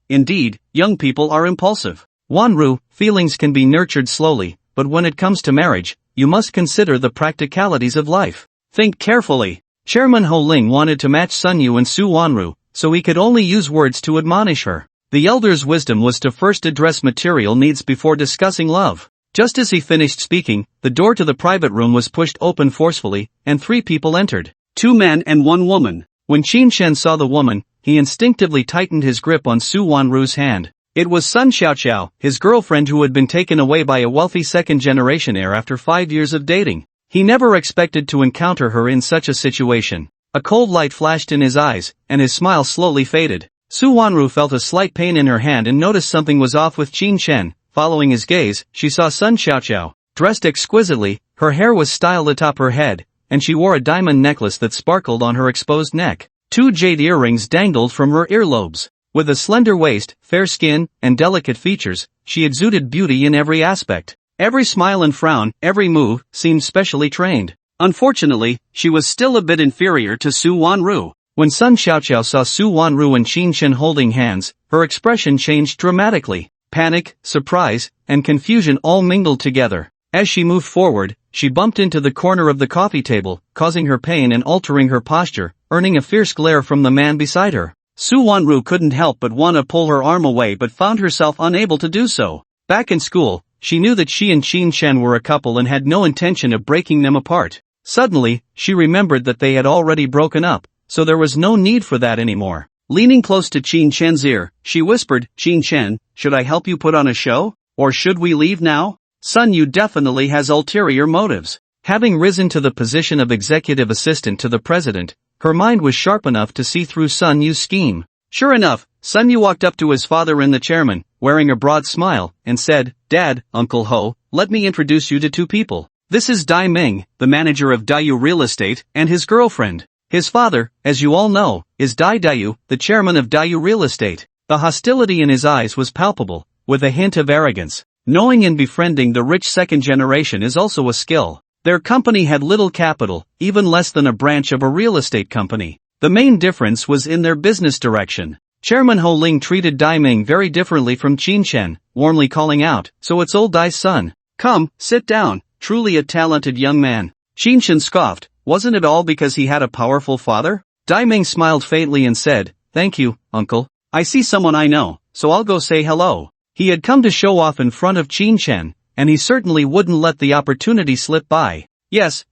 Indeed, young people are impulsive. Wanru, feelings can be nurtured slowly, but when it comes to marriage, you must consider the practicalities of life. Think carefully. Chairman Ho Ling wanted to match Sun Yu and Su Wanru, so he could only use words to admonish her. The elder's wisdom was to first address material needs before discussing love. Just as he finished speaking, the door to the private room was pushed open forcefully, and 3 people entered. 2 men and 1 woman. When Qin Chen saw the woman, he instinctively tightened his grip on Su Wanru's hand. It was Sun Xiaoqiao, his girlfriend who had been taken away by a wealthy second-generation heir after 5 years of dating. He never expected to encounter her in such a situation. A cold light flashed in his eyes, and his smile slowly faded. Su Wanru felt a slight pain in her hand and noticed something was off with Qin Chen. Following his gaze, she saw Sun Xiaoqiao. Dressed exquisitely, her hair was styled atop her head, and she wore a diamond necklace that sparkled on her exposed neck. 2 jade earrings dangled from her earlobes. With a slender waist, fair skin, and delicate features, she exuded beauty in every aspect. Every smile and frown, every move, seemed specially trained. Unfortunately, she was still a bit inferior to Su Wanru. When Sun Xiaoqiao saw Su Wanru and Qin Chen holding hands, her expression changed dramatically. Panic, surprise, and confusion all mingled together. As she moved forward, she bumped into the corner of the coffee table, causing her pain and altering her posture, earning a fierce glare from the man beside her. Su Wanru couldn't help but want to pull her arm away but found herself unable to do so. Back in school, she knew that she and Qin Chen were a couple and had no intention of breaking them apart. Suddenly, she remembered that they had already broken up, so there was no need for that anymore. Leaning close to Qin Chen's ear, she whispered, "Qin Chen, should I help you put on a show? Or should we leave now? Sun Yu definitely has ulterior motives." Having risen to the position of executive assistant to the president, her mind was sharp enough to see through Sun Yu's scheme. Sure enough, Sun Yu walked up to his father and the chairman, wearing a broad smile, and said, "Dad, Uncle Ho, let me introduce you to 2 people. This is Dai Ming, the manager of Daiyu Real Estate, and his girlfriend. His father, as you all know, is Dai Daiyu, the chairman of Daiyu Real Estate." The hostility in his eyes was palpable, with a hint of arrogance. Knowing and befriending the rich second generation is also a skill. Their company had little capital, even less than a branch of a real estate company. The main difference was in their business direction. Chairman Ho Ling treated Dai Ming very differently from Qin Chen, warmly calling out, "So it's old Dai's son. Come, sit down, truly a talented young man." Qin Chen scoffed, "Wasn't it all because he had a powerful father?" Dai Ming smiled faintly and said, "Thank you, uncle. I see someone I know, so I'll go say hello." He had come to show off in front of Qin Chen, and he certainly wouldn't let the opportunity slip by. Yes,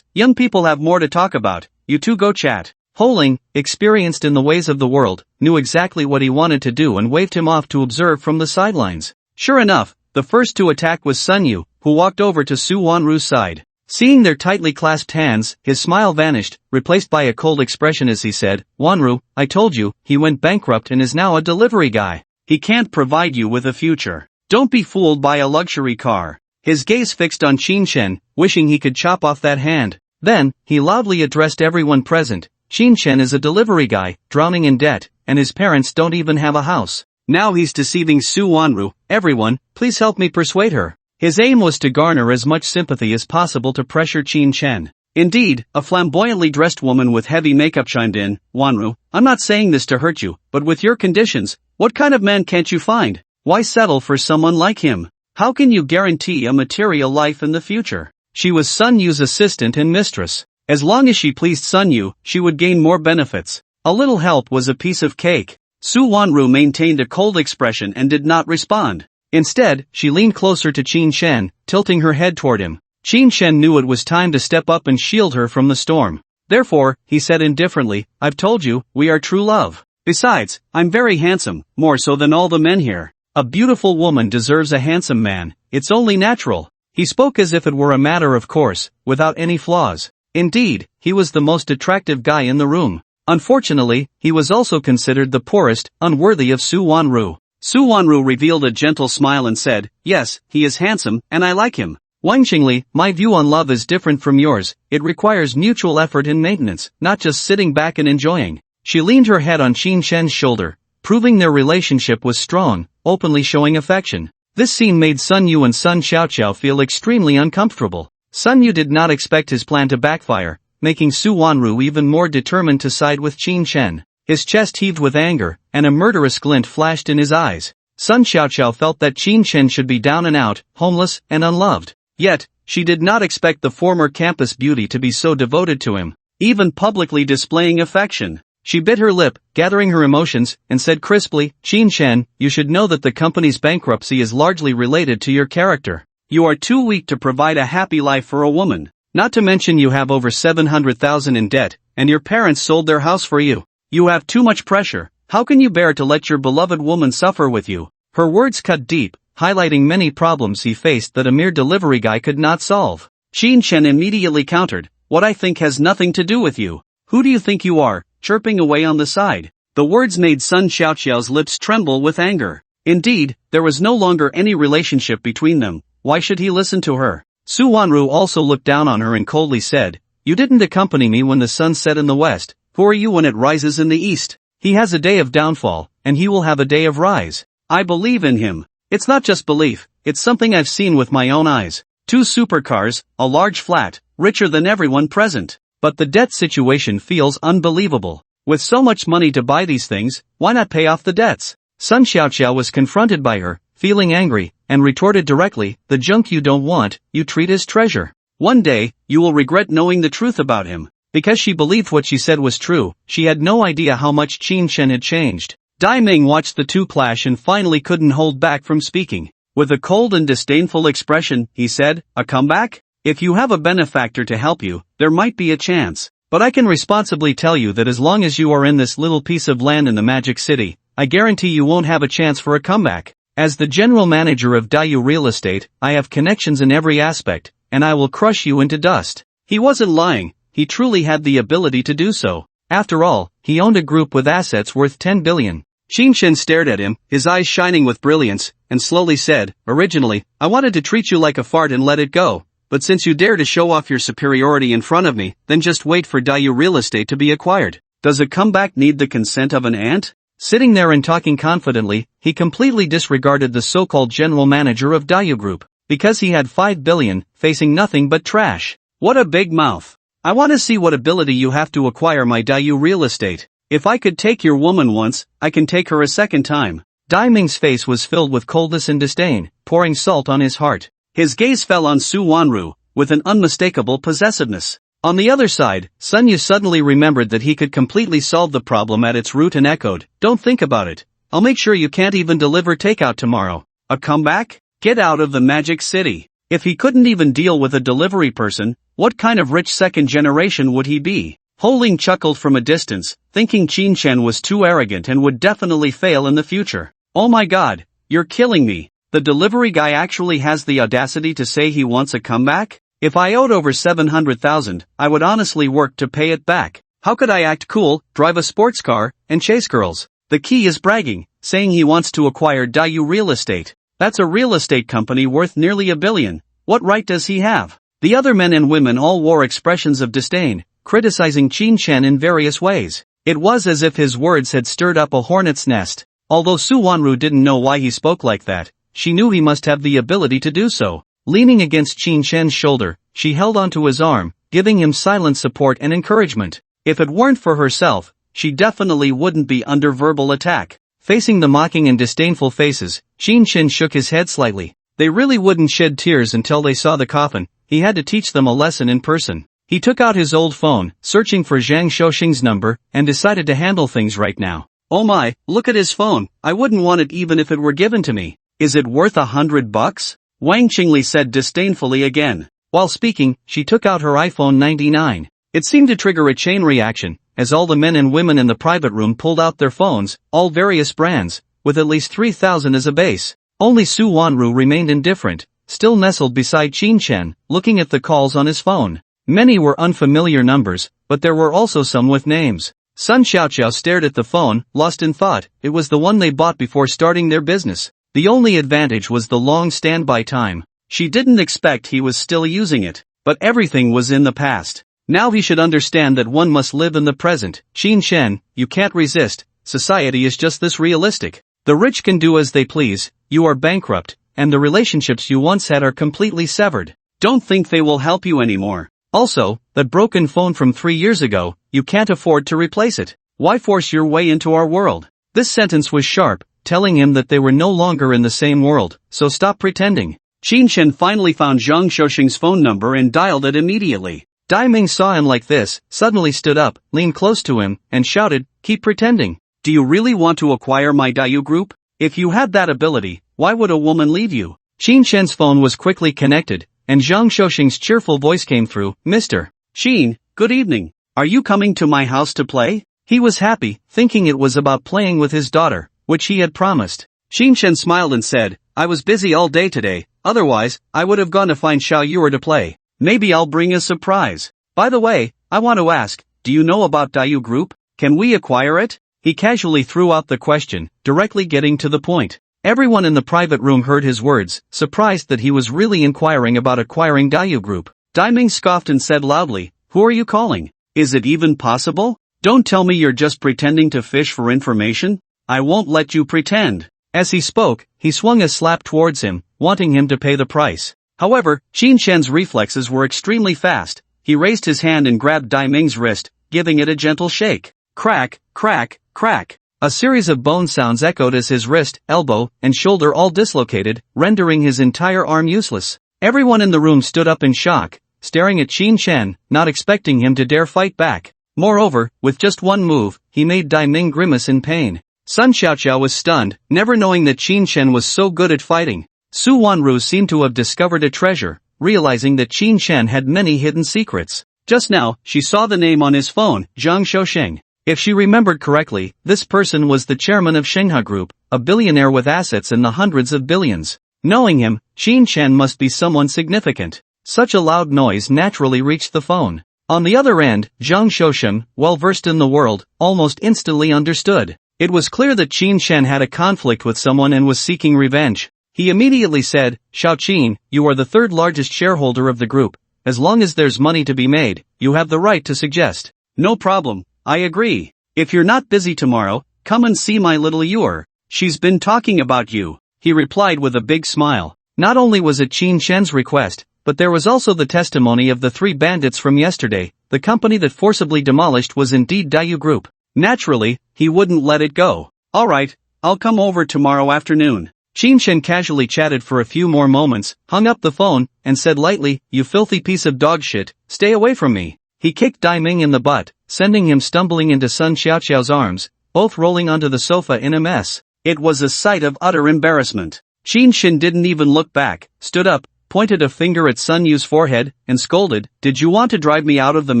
young people have more to talk about, you two go chat." Ho Ling, experienced in the ways of the world, knew exactly what he wanted to do and waved him off to observe from the sidelines. Sure enough, the first to attack was Sun Yu, who walked over to Su Wanru's side. Seeing their tightly clasped hands, his smile vanished, replaced by a cold expression as he said, "Wanru, I told you, he went bankrupt and is now a delivery guy. He can't provide you with a future. Don't be fooled by a luxury car." His gaze fixed on Qin Chen, wishing he could chop off that hand. Then, he loudly addressed everyone present. "Qin Chen is a delivery guy, drowning in debt, and his parents don't even have a house. Now he's deceiving Su Wanru. Everyone, please help me persuade her." His aim was to garner as much sympathy as possible to pressure Qin Chen. Indeed, a flamboyantly dressed woman with heavy makeup chimed in, "Wanru, I'm not saying this to hurt you, but with your conditions, what kind of man can't you find? Why settle for someone like him? How can you guarantee a material life in the future?" She was Sun Yu's assistant and mistress. As long as she pleased Sun Yu, she would gain more benefits. A little help was a piece of cake. Su Wanru maintained a cold expression and did not respond. Instead, she leaned closer to Qin Chen, tilting her head toward him. Qin Chen knew it was time to step up and shield her from the storm. Therefore, he said indifferently, "I've told you, we are true love. Besides, I'm very handsome, more so than all the men here. A beautiful woman deserves a handsome man, it's only natural." He spoke as if it were a matter of course, without any flaws. Indeed, he was the most attractive guy in the room. Unfortunately, he was also considered the poorest, unworthy of Su Wanru. Su Wanru revealed a gentle smile and said, "Yes, he is handsome, and I like him. Wanqingli, my view on love is different from yours. It requires mutual effort and maintenance, not just sitting back and enjoying." She leaned her head on Qin Chen's shoulder, proving their relationship was strong, openly showing affection. This scene made Sun Yu and Sun Xiaoqiao feel extremely uncomfortable. Sun Yu did not expect his plan to backfire, making Su Wanru even more determined to side with Qin Chen. His chest heaved with anger, and a murderous glint flashed in his eyes. Sun Xiaoqiao felt that Qin Chen should be down and out, homeless, and unloved. Yet, she did not expect the former campus beauty to be so devoted to him, even publicly displaying affection. She bit her lip, gathering her emotions, and said crisply, "Qin Chen, you should know that the company's bankruptcy is largely related to your character. You are too weak to provide a happy life for a woman. Not to mention you have over 700,000 in debt, and your parents sold their house for you. You have too much pressure. How can you bear to let your beloved woman suffer with you?" Her words cut deep, highlighting many problems he faced that a mere delivery guy could not solve. Qin Chen immediately countered, "What I think has nothing to do with you. Who do you think you are, chirping away on the side?" The words made Sun Xiaoqiao's lips tremble with anger. Indeed, there was no longer any relationship between them. Why should he listen to her? Su Wanru also looked down on her and coldly said, "You didn't accompany me when the sun set in the west. Who are you when it rises in the east? He has a day of downfall, and he will have a day of rise. I believe in him. It's not just belief, it's something I've seen with my own eyes. 2 supercars, a large flat, richer than everyone present. But the debt situation feels unbelievable. With so much money to buy these things, why not pay off the debts?" Sun Xiaoqiao was confronted by her, feeling angry, and retorted directly, "The junk you don't want, you treat as treasure. One day, you will regret knowing the truth about him." Because she believed what she said was true, she had no idea how much Qin Shen had changed. Dai Ming watched the two clash and finally couldn't hold back from speaking. With a cold and disdainful expression, he said, "A comeback? If you have a benefactor to help you, there might be a chance. But I can responsibly tell you that as long as you are in this little piece of land in the Magic City, I guarantee you won't have a chance for a comeback. As the general manager of Dayu Real Estate, I have connections in every aspect, and I will crush you into dust." He wasn't lying, he truly had the ability to do so. After all, he owned a group with assets worth 10 billion. Qin Shen stared at him, his eyes shining with brilliance, and slowly said, "Originally, I wanted to treat you like a fart and let it go. But since you dare to show off your superiority in front of me, then just wait for Dayu Real Estate to be acquired. Does a comeback need the consent of an ant?" Sitting there and talking confidently, he completely disregarded the so-called general manager of Dayu Group, because he had 5 billion, facing nothing but trash. "What a big mouth. I want to see what ability you have to acquire my Dayu Real Estate. If I could take your woman once, I can take her a second time." Dai Ming's face was filled with coldness and disdain, pouring salt on his heart. His gaze fell on Su Wanru, with an unmistakable possessiveness. On the other side, Sun Yu suddenly remembered that he could completely solve the problem at its root and echoed, "Don't think about it. I'll make sure you can't even deliver takeout tomorrow." A comeback? Get out of the Magic City. If he couldn't even deal with a delivery person, what kind of rich second generation would he be? Ho Ling chuckled from a distance, thinking Qin Shen was too arrogant and would definitely fail in the future. "Oh my god, you're killing me. The delivery guy actually has the audacity to say he wants a comeback? If I owed over 700,000, I would honestly work to pay it back. How could I act cool, drive a sports car, and chase girls? The key is bragging, saying he wants to acquire Dayu Real Estate. That's a real estate company worth nearly 1 billion. What right does he have?" The other men and women all wore expressions of disdain, criticizing Qin Shen in various ways. It was as if his words had stirred up a hornet's nest. Although Su Wanru didn't know why he spoke like that, she knew he must have the ability to do so. Leaning against Qin Shen's shoulder, she held onto his arm, giving him silent support and encouragement. If it weren't for herself, she definitely wouldn't be under verbal attack. Facing the mocking and disdainful faces, Qin Shen shook his head slightly. They really wouldn't shed tears until they saw the coffin. He had to teach them a lesson in person. He took out his old phone, searching for Zhang Shouxing's number, and decided to handle things right now. "Oh my, look at his phone. I wouldn't want it even if it were given to me. Is it worth $100? Wang Qingli said disdainfully again. While speaking, she took out her iPhone 99. It seemed to trigger a chain reaction, as all the men and women in the private room pulled out their phones, all various brands, with at least 3,000 as a base. Only Su Wanru remained indifferent, still nestled beside Qin Shen, looking at the calls on his phone. Many were unfamiliar numbers, but there were also some with names. Sun Xiaoqiao stared at the phone, lost in thought. It was the one they bought before starting their business. The only advantage was the long standby time. She didn't expect he was still using it, but everything was in the past. Now he should understand that one must live in the present. "Qin Shen, you can't resist. Society is just this realistic. The rich can do as they please, you are bankrupt, and the relationships you once had are completely severed. Don't think they will help you anymore. Also, that broken phone from 3 years ago, you can't afford to replace it. Why force your way into our world?" This sentence was sharp, telling him that they were no longer in the same world, so stop pretending. Qin Shen finally found Zhang Shouxing's phone number and dialed it immediately. Dai Ming saw him like this, suddenly stood up, leaned close to him, and shouted, "Keep pretending. Do you really want to acquire my Dayu Group? If you had that ability, why would a woman leave you?" Qin Shen's phone was quickly connected, and Zhang Shouxing's cheerful voice came through, "Mr. Qin, good evening. Are you coming to my house to play?" He was happy, thinking it was about playing with his daughter, which he had promised. Qin Shen smiled and said, "I was busy all day today, otherwise, I would have gone to find Xiao Yuer to play. Maybe I'll bring a surprise. By the way, I want to ask, do you know about Dayu Group? Can we acquire it?" He casually threw out the question, directly getting to the point. Everyone in the private room heard his words, surprised that he was really inquiring about acquiring Dayu Group. Daiming scoffed and said loudly, "Who are you calling? Is it even possible? Don't tell me you're just pretending to fish for information. I won't let you pretend." As he spoke, he swung a slap towards him, wanting him to pay the price. However, Qin Shen's reflexes were extremely fast. He raised his hand and grabbed Dai Ming's wrist, giving it a gentle shake. Crack, crack, crack. A series of bone sounds echoed as his wrist, elbow, and shoulder all dislocated, rendering his entire arm useless. Everyone in the room stood up in shock, staring at Qin Shen, not expecting him to dare fight back. Moreover, with just one move, he made Dai Ming grimace in pain. Sun Xiaoqiao was stunned, never knowing that Qin Shen was so good at fighting. Su Wanru seemed to have discovered a treasure, realizing that Qin Shen had many hidden secrets. Just now, she saw the name on his phone, Zhang Shousheng. If she remembered correctly, this person was the chairman of Shenhua Group, a billionaire with assets in the hundreds of billions. Knowing him, Qin Shen must be someone significant. Such a loud noise naturally reached the phone. On the other end, Zhang Shousheng, well versed in the world, almost instantly understood. It was clear that Qin Shen had a conflict with someone and was seeking revenge. He immediately said, "Xiao Qin, you are the third largest shareholder of the group. As long as there's money to be made, you have the right to suggest." "No problem, I agree. If you're not busy tomorrow, come and see my little Yur. She's been talking about you," he replied with a big smile. Not only was it Qin Shen's request, but there was also the testimony of the three bandits from yesterday. The company that forcibly demolished was indeed Dayu Group. Naturally, he wouldn't let it go. "Alright, I'll come over tomorrow afternoon." Qin Shen casually chatted for a few more moments, hung up the phone, and said lightly, "You filthy piece of dog shit, stay away from me." He kicked Dai Ming in the butt, sending him stumbling into Sun Xiaoqiao's arms, both rolling onto the sofa in a mess. It was a sight of utter embarrassment. Qin Shen didn't even look back, stood up, pointed a finger at Sun Yu's forehead, and scolded, "Did you want to drive me out of the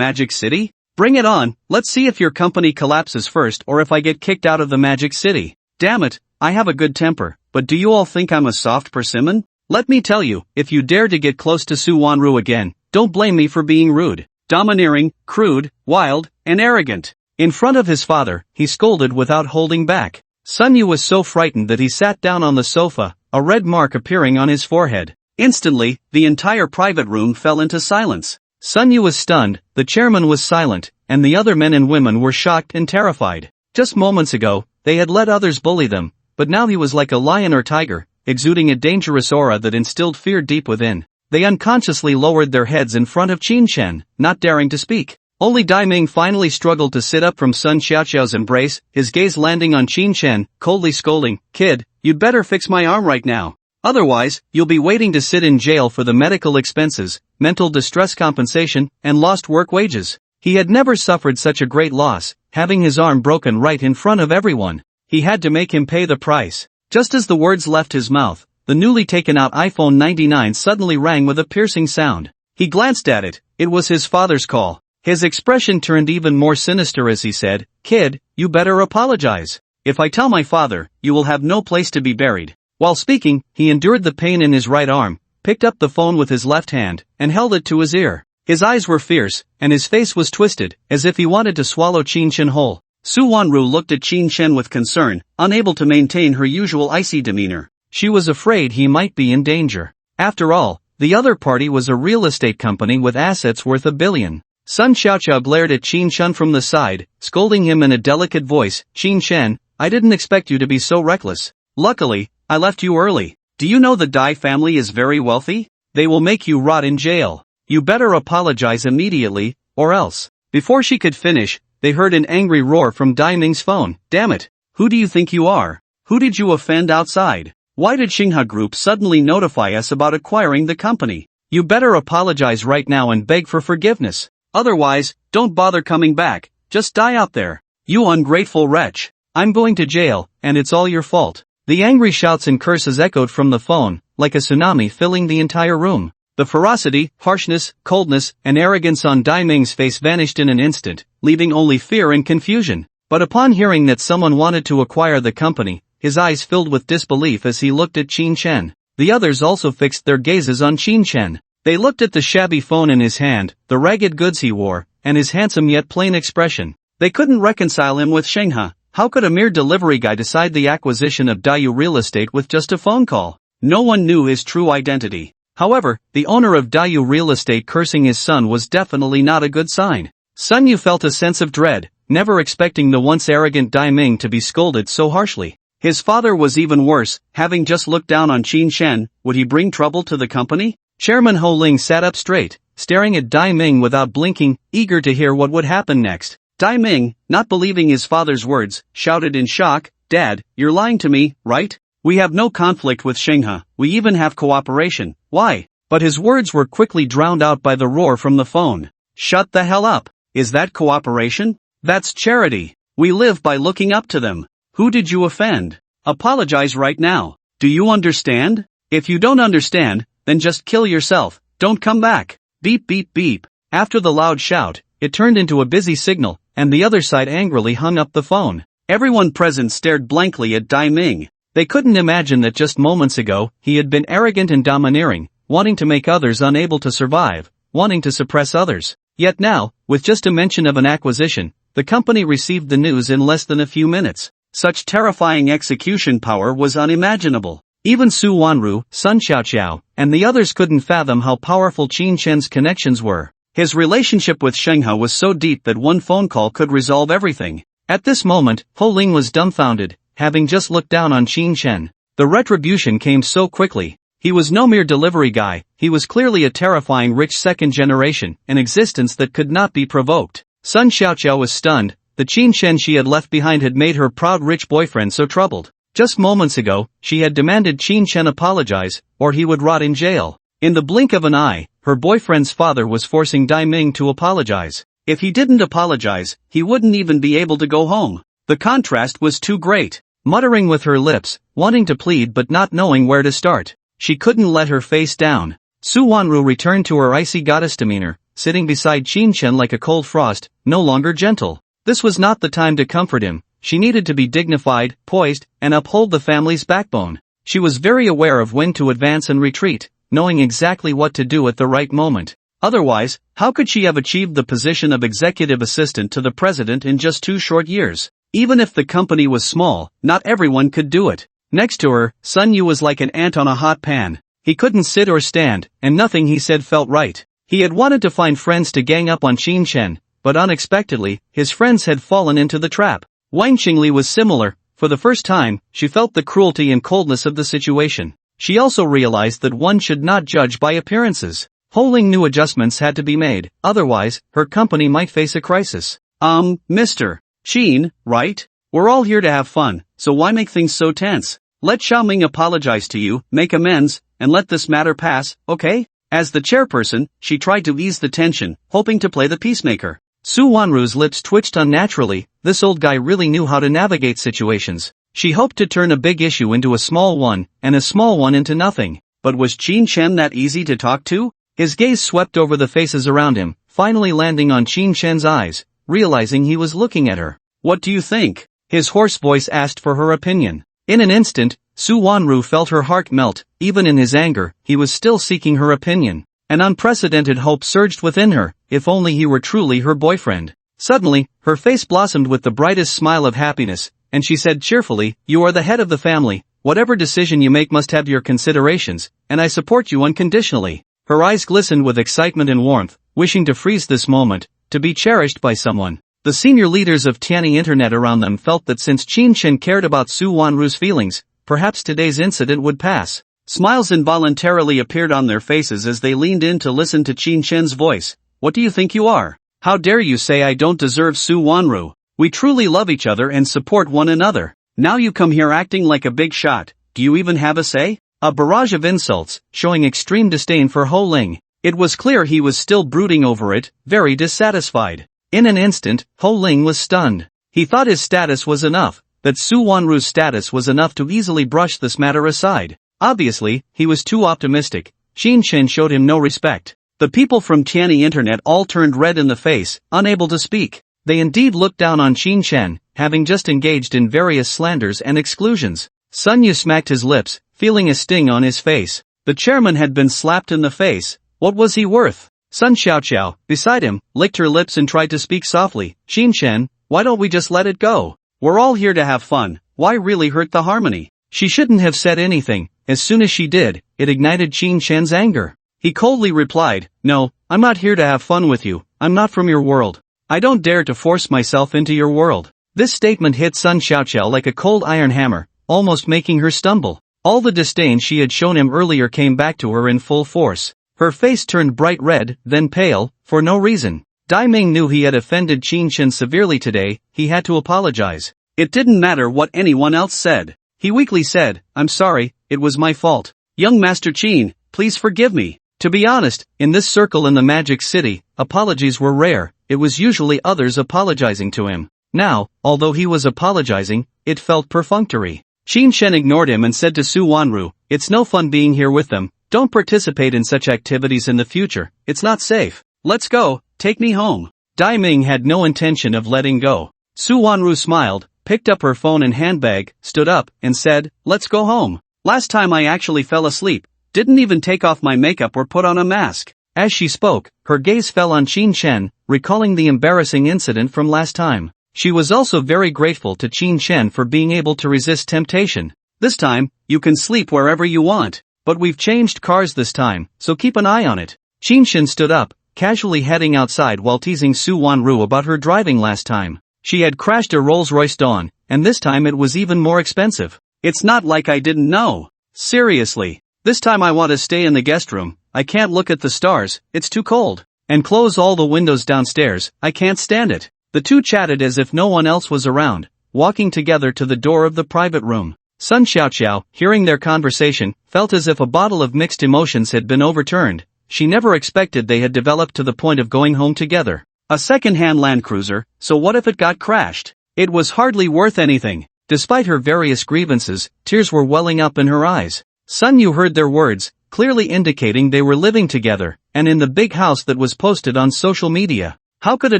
Magic City? Bring it on, let's see if your company collapses first or if I get kicked out of the Magic City. Damn it, I have a good temper, but do you all think I'm a soft persimmon? Let me tell you, if you dare to get close to Su Wanru again, don't blame me for being rude, domineering, crude, wild, and arrogant." In front of his father, he scolded without holding back. Sun Yu was so frightened that he sat down on the sofa, a red mark appearing on his forehead. Instantly, the entire private room fell into silence. Sun Yu was stunned, the chairman was silent, and the other men and women were shocked and terrified. Just moments ago, they had let others bully them, but now he was like a lion or tiger, exuding a dangerous aura that instilled fear deep within. They unconsciously lowered their heads in front of Qin Shen, not daring to speak. Only Dai Ming finally struggled to sit up from Sun Xiaoqiao's embrace, his gaze landing on Qin Shen, coldly scolding, "Kid, you'd better fix my arm right now. Otherwise, you'll be waiting to sit in jail for the medical expenses, mental distress compensation, and lost work wages." He had never suffered such a great loss, having his arm broken right in front of everyone. He had to make him pay the price. Just as the words left his mouth, the newly taken out iPhone 99 suddenly rang with a piercing sound. He glanced at it, it was his father's call. His expression turned even more sinister as he said, "Kid, you better apologize. If I tell my father, you will have no place to be buried." While speaking, he endured the pain in his right arm, picked up the phone with his left hand, and held it to his ear. His eyes were fierce, and his face was twisted, as if he wanted to swallow Qin Shen whole. Su Wanru looked at Qin Shen with concern, unable to maintain her usual icy demeanor. She was afraid he might be in danger. After all, the other party was a real estate company with assets worth $1 billion. Sun Xiaoqiao glared at Qin Shen from the side, scolding him in a delicate voice, "Qin Shen, I didn't expect you to be so reckless. Luckily, I left you early. Do you know the Dai family is very wealthy? They will make you rot in jail. You better apologize immediately, or else." Before she could finish, they heard an angry roar from Dai Ming's phone. "Damn it, who do you think you are? Who did you offend outside? Why did Shenhua Group suddenly notify us about acquiring the company? You better apologize right now and beg for forgiveness. Otherwise, don't bother coming back, just die out there. You ungrateful wretch. I'm going to jail, and it's all your fault." The angry shouts and curses echoed from the phone, like a tsunami filling the entire room. The ferocity, harshness, coldness, and arrogance on Dai Ming's face vanished in an instant, leaving only fear and confusion. But upon hearing that someone wanted to acquire the company, his eyes filled with disbelief as he looked at Qin Shen. The others also fixed their gazes on Qin Shen. They looked at the shabby phone in his hand, the ragged goods he wore, and his handsome yet plain expression. They couldn't reconcile him with Shenhua. How could a mere delivery guy decide the acquisition of Daewoo Real Estate with just a phone call? No one knew his true identity. However, the owner of Daewoo Real Estate cursing his son was definitely not a good sign. Sun Yu felt a sense of dread, never expecting the once arrogant Dai Ming to be scolded so harshly. His father was even worse, having just looked down on Qin Shen. Would he bring trouble to the company? Chairman Ho Ling sat up straight, staring at Dai Ming without blinking, eager to hear what would happen next. Dai Ming, not believing his father's words, shouted in shock, "Dad, you're lying to me, right? We have no conflict with Shenghe, we even have cooperation, why?" But his words were quickly drowned out by the roar from the phone. "Shut the hell up. Is that cooperation? That's charity. We live by looking up to them. Who did you offend? Apologize right now. Do you understand? If you don't understand, then just kill yourself, don't come back." Beep beep beep. After the loud shout, it turned into a busy signal, and the other side angrily hung up the phone. Everyone present stared blankly at Dai Ming. They couldn't imagine that just moments ago, he had been arrogant and domineering, wanting to make others unable to survive, wanting to suppress others. Yet now, with just a mention of an acquisition, the company received the news in less than a few minutes. Such terrifying execution power was unimaginable. Even Su Wanru, Sun Xiaoqiao, and the others couldn't fathom how powerful Qin Shen's connections were. His relationship with Shenghe was so deep that one phone call could resolve everything. At this moment, Ho Ling was dumbfounded, having just looked down on Qin Shen. The retribution came so quickly. He was no mere delivery guy, he was clearly a terrifying rich second generation, an existence that could not be provoked. Sun Xiaoqiao was stunned. The Qin Shen she had left behind had made her proud rich boyfriend so troubled. Just moments ago, she had demanded Qin Shen apologize, or he would rot in jail. In the blink of an eye, her boyfriend's father was forcing Dai Ming to apologize. If he didn't apologize, he wouldn't even be able to go home. The contrast was too great. Muttering with her lips, wanting to plead but not knowing where to start, she couldn't let her face down. Su Wanru returned to her icy goddess demeanor, sitting beside Qin Shen like a cold frost, no longer gentle. This was not the time to comfort him. She needed to be dignified, poised, and uphold the family's backbone. She was very aware of when to advance and retreat, knowing exactly what to do at the right moment. Otherwise, how could she have achieved the position of executive assistant to the president in just 2 short years? Even if the company was small, not everyone could do it. Next to her, Sun Yu was like an ant on a hot pan. He couldn't sit or stand, and nothing he said felt right. He had wanted to find friends to gang up on Qin Shen, but unexpectedly, his friends had fallen into the trap. Wang Qingli was similar. For the first time, she felt the cruelty and coldness of the situation. She also realized that one should not judge by appearances. Ho Ling knew adjustments had to be made, otherwise, her company might face a crisis. Mr. Qin, right? We're all here to have fun, so why make things so tense? Let Xiaoming apologize to you, make amends, and let this matter pass, okay? As the chairperson, she tried to ease the tension, hoping to play the peacemaker. Su Wanru's lips twitched unnaturally. This old guy really knew how to navigate situations. She hoped to turn a big issue into a small one, and a small one into nothing. But was Qin Shen that easy to talk to? His gaze swept over the faces around him, finally landing on Qin Shen's eyes, realizing he was looking at her. "What do you think?" His hoarse voice asked for her opinion. In an instant, Su Wanru felt her heart melt. Even in his anger, he was still seeking her opinion. An unprecedented hope surged within her, if only he were truly her boyfriend. Suddenly, her face blossomed with the brightest smile of happiness, and she said cheerfully, "You are the head of the family, whatever decision you make must have your considerations, and I support you unconditionally." Her eyes glistened with excitement and warmth, wishing to freeze this moment, to be cherished by someone. The senior leaders of Tianyi Internet around them felt that since Qin Shen cared about Su Wanru's feelings, perhaps today's incident would pass. Smiles involuntarily appeared on their faces as they leaned in to listen to Qin Shen's voice. "What do you think you are? How dare you say I don't deserve Su Wanru? We truly love each other and support one another. Now you come here acting like a big shot. Do you even have a say?" A barrage of insults, showing extreme disdain for Ho Ling. It was clear he was still brooding over it, very dissatisfied. In an instant, Ho Ling was stunned. He thought his status was enough, that Su Wanru's status was enough to easily brush this matter aside. Obviously, he was too optimistic. Qin Shen showed him no respect. The people from Tianyi Internet all turned red in the face, unable to speak. They indeed looked down on Qin Shen, having just engaged in various slanders and exclusions. Sun Yu smacked his lips, feeling a sting on his face. The chairman had been slapped in the face. What was he worth? Sun Xiaoqiao, beside him, licked her lips and tried to speak softly. "Qin Shen, why don't we just let it go? We're all here to have fun, why really hurt the harmony? She shouldn't have said anything. As soon as she did, it ignited Qin Shen's anger. He coldly replied, "No, I'm not here to have fun with you, I'm not from your world. I don't dare to force myself into your world." This statement hit Sun Xiaoqiao like a cold iron hammer, almost making her stumble. All the disdain she had shown him earlier came back to her in full force. Her face turned bright red, then pale, for no reason. Dai Ming knew he had offended Qin Shen severely today. He had to apologize. It didn't matter what anyone else said. He weakly said, "I'm sorry, it was my fault. Young Master Qin, please forgive me." To be honest, in this circle in the Magic City, apologies were rare. It was usually others apologizing to him. Now, although he was apologizing, it felt perfunctory. Qin Shen ignored him and said to Su Wanru, "It's no fun being here with them. Don't participate in such activities in the future. It's not safe. Let's go, take me home." Dai Ming had no intention of letting go. Su Wanru smiled, picked up her phone and handbag, stood up, and said, "Let's go home. Last time I actually fell asleep. Didn't even take off my makeup or put on a mask." As she spoke, her gaze fell on Qin Shen, recalling the embarrassing incident from last time. She was also very grateful to Qin Shen for being able to resist temptation. "This time, you can sleep wherever you want, but we've changed cars this time, so keep an eye on it." Qin Shen stood up, casually heading outside while teasing Su Wanru about her driving last time. She had crashed a Rolls-Royce Dawn, and this time it was even more expensive. "It's not like I didn't know. Seriously. This time I want to stay in the guest room. I can't look at the stars, it's too cold. And close all the windows downstairs, I can't stand it." The two chatted as if no one else was around, walking together to the door of the private room. Sun Xiaoqiao, hearing their conversation, felt as if a bottle of mixed emotions had been overturned. She never expected they had developed to the point of going home together. A second-hand Land Cruiser, so what if it got crashed? It was hardly worth anything. Despite her various grievances, tears were welling up in her eyes. Sun Yu heard their words, clearly indicating they were living together, and in the big house that was posted on social media. How could a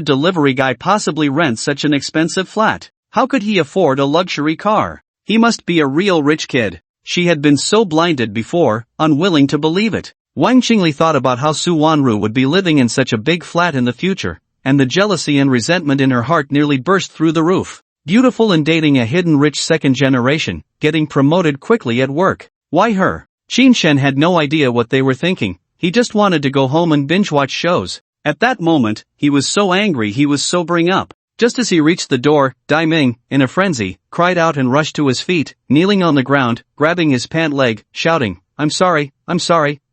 delivery guy possibly rent such an expensive flat? How could he afford a luxury car? He must be a real rich kid. She had been so blinded before, unwilling to believe it. Wang Qingli thought about how Su Wanru would be living in such a big flat in the future, and the jealousy and resentment in her heart nearly burst through the roof. Beautiful and dating a hidden rich second generation, getting promoted quickly at work. Why her? Qin Shen had no idea what they were thinking. He just wanted to go home and binge-watch shows. At that moment, he was so angry he was sobering up. Just as he reached the door, Dai Ming, in a frenzy, cried out and rushed to his feet, kneeling on the ground, grabbing his pant leg, shouting, I'm sorry,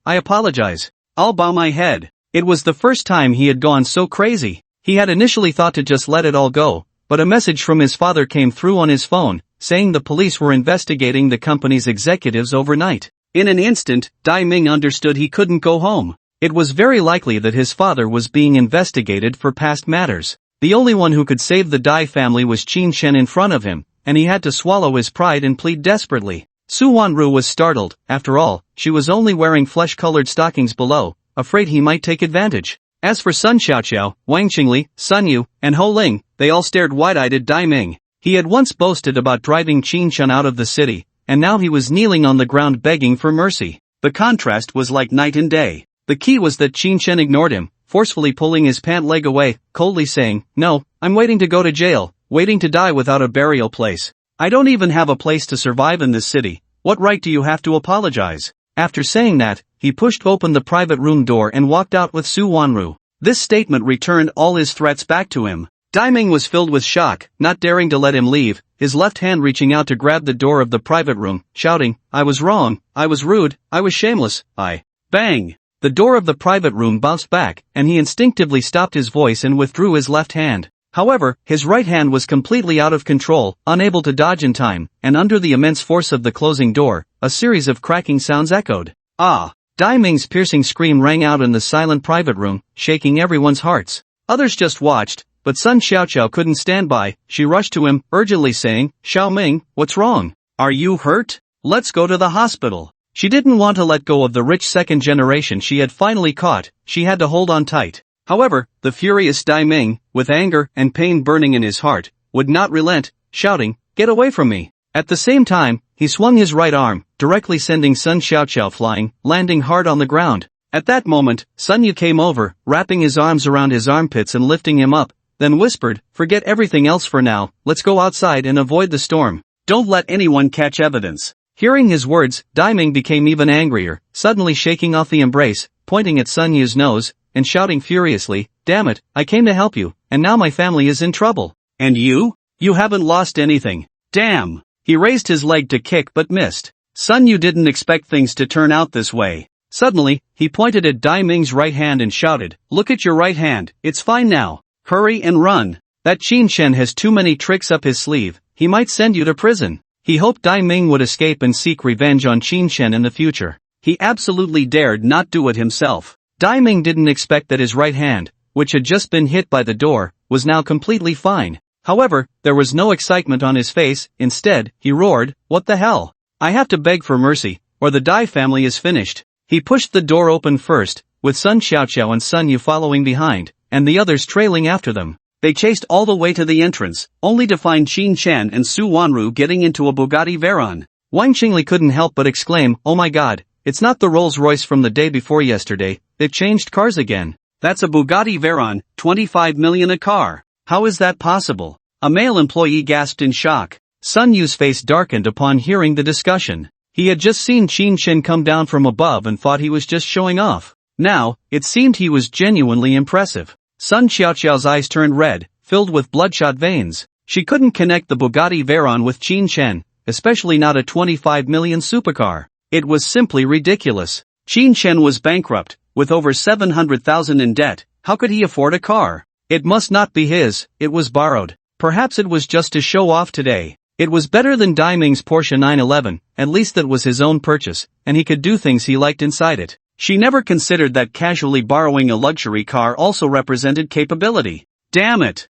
I apologize. I'll bow my head." It was the first time he had gone so crazy. He had initially thought to just let it all go, but a message from his father came through on his phone, saying the police were investigating the company's executives overnight. In an instant, Dai Ming understood he couldn't go home. It was very likely that his father was being investigated for past matters. The only one who could save the Dai family was Qin Shen in front of him, and he had to swallow his pride and plead desperately. Su Wanru was startled. After all, she was only wearing flesh-colored stockings below, afraid he might take advantage. As for Sun Xiaoqiao, Wang Qingli, Sun Yu, and Ho Ling, they all stared wide-eyed at Dai Ming. He had once boasted about driving Qin Shen out of the city, and now he was kneeling on the ground begging for mercy. The contrast was like night and day. The key was that Qin Shen ignored him, forcefully pulling his pant leg away, coldly saying, "No, I'm waiting to go to jail, waiting to die without a burial place. I don't even have a place to survive in this city. What right do you have to apologize?" After saying that, he pushed open the private room door and walked out with Su Wanru. This statement returned all his threats back to him. Dai Ming was filled with shock, not daring to let him leave, his left hand reaching out to grab the door of the private room, shouting, "I was wrong, I was rude, I was shameless, I..." Bang! The door of the private room bounced back, and he instinctively stopped his voice and withdrew his left hand. However, his right hand was completely out of control, unable to dodge in time, and under the immense force of the closing door, a series of cracking sounds echoed. "Ah!" Dai Ming's piercing scream rang out in the silent private room, shaking everyone's hearts. Others just watched, but Sun Xiaoqiao couldn't stand by. She rushed to him, urgently saying, "Xiao Ming, what's wrong? Are you hurt? Let's go to the hospital." She didn't want to let go of the rich second generation she had finally caught. She had to hold on tight. However, the furious Dai Ming, with anger and pain burning in his heart, would not relent, shouting, "Get away from me." At the same time, he swung his right arm, directly sending Sun Xiaoqiao flying, landing hard on the ground. At that moment, Sun Yu came over, wrapping his arms around his armpits and lifting him up, then whispered, "Forget everything else for now, let's go outside and avoid the storm. Don't let anyone catch evidence." Hearing his words, Daiming became even angrier, suddenly shaking off the embrace, pointing at Sun Yu's nose, and shouting furiously, "Damn it, I came to help you, and now my family is in trouble. And you? You haven't lost anything. Damn!" He raised his leg to kick but missed. Sun Yu didn't expect things to turn out this way. Suddenly, he pointed at Daiming's right hand and shouted, "Look at your right hand, it's fine now. Hurry and run. That Qin Shen has too many tricks up his sleeve, he might send you to prison." He hoped Daiming would escape and seek revenge on Qin Shen in the future. He absolutely dared not do it himself. Daiming didn't expect that his right hand, which had just been hit by the door, was now completely fine. However, there was no excitement on his face. Instead, he roared, "What the hell? I have to beg for mercy, or the Dai family is finished." He pushed the door open first, with Sun Xiaoqiao and Sun Yu following behind, and the others trailing after them. They chased all the way to the entrance, only to find Qin Chen and Su Wanru getting into a Bugatti Veyron. Wang Qingli couldn't help but exclaim, "Oh my god, it's not the Rolls-Royce from the day before yesterday, they've changed cars again. That's a Bugatti Veyron, 25 million a car. How is that possible?" A male employee gasped in shock. Sun Yu's face darkened upon hearing the discussion. He had just seen Qin Chen come down from above and thought he was just showing off. Now, it seemed he was genuinely impressive. Sun Xiaoqiao's eyes turned red, filled with bloodshot veins. She couldn't connect the Bugatti Veyron with Qin Chen, especially not a 25 million supercar. It was simply ridiculous. Qin Chen was bankrupt, with over 700,000 in debt. How could he afford a car? It must not be his, it was borrowed. Perhaps it was just to show off today. It was better than Daiming's Porsche 911, at least that was his own purchase, and he could do things he liked inside it. She never considered that casually borrowing a luxury car also represented capability. Damn it,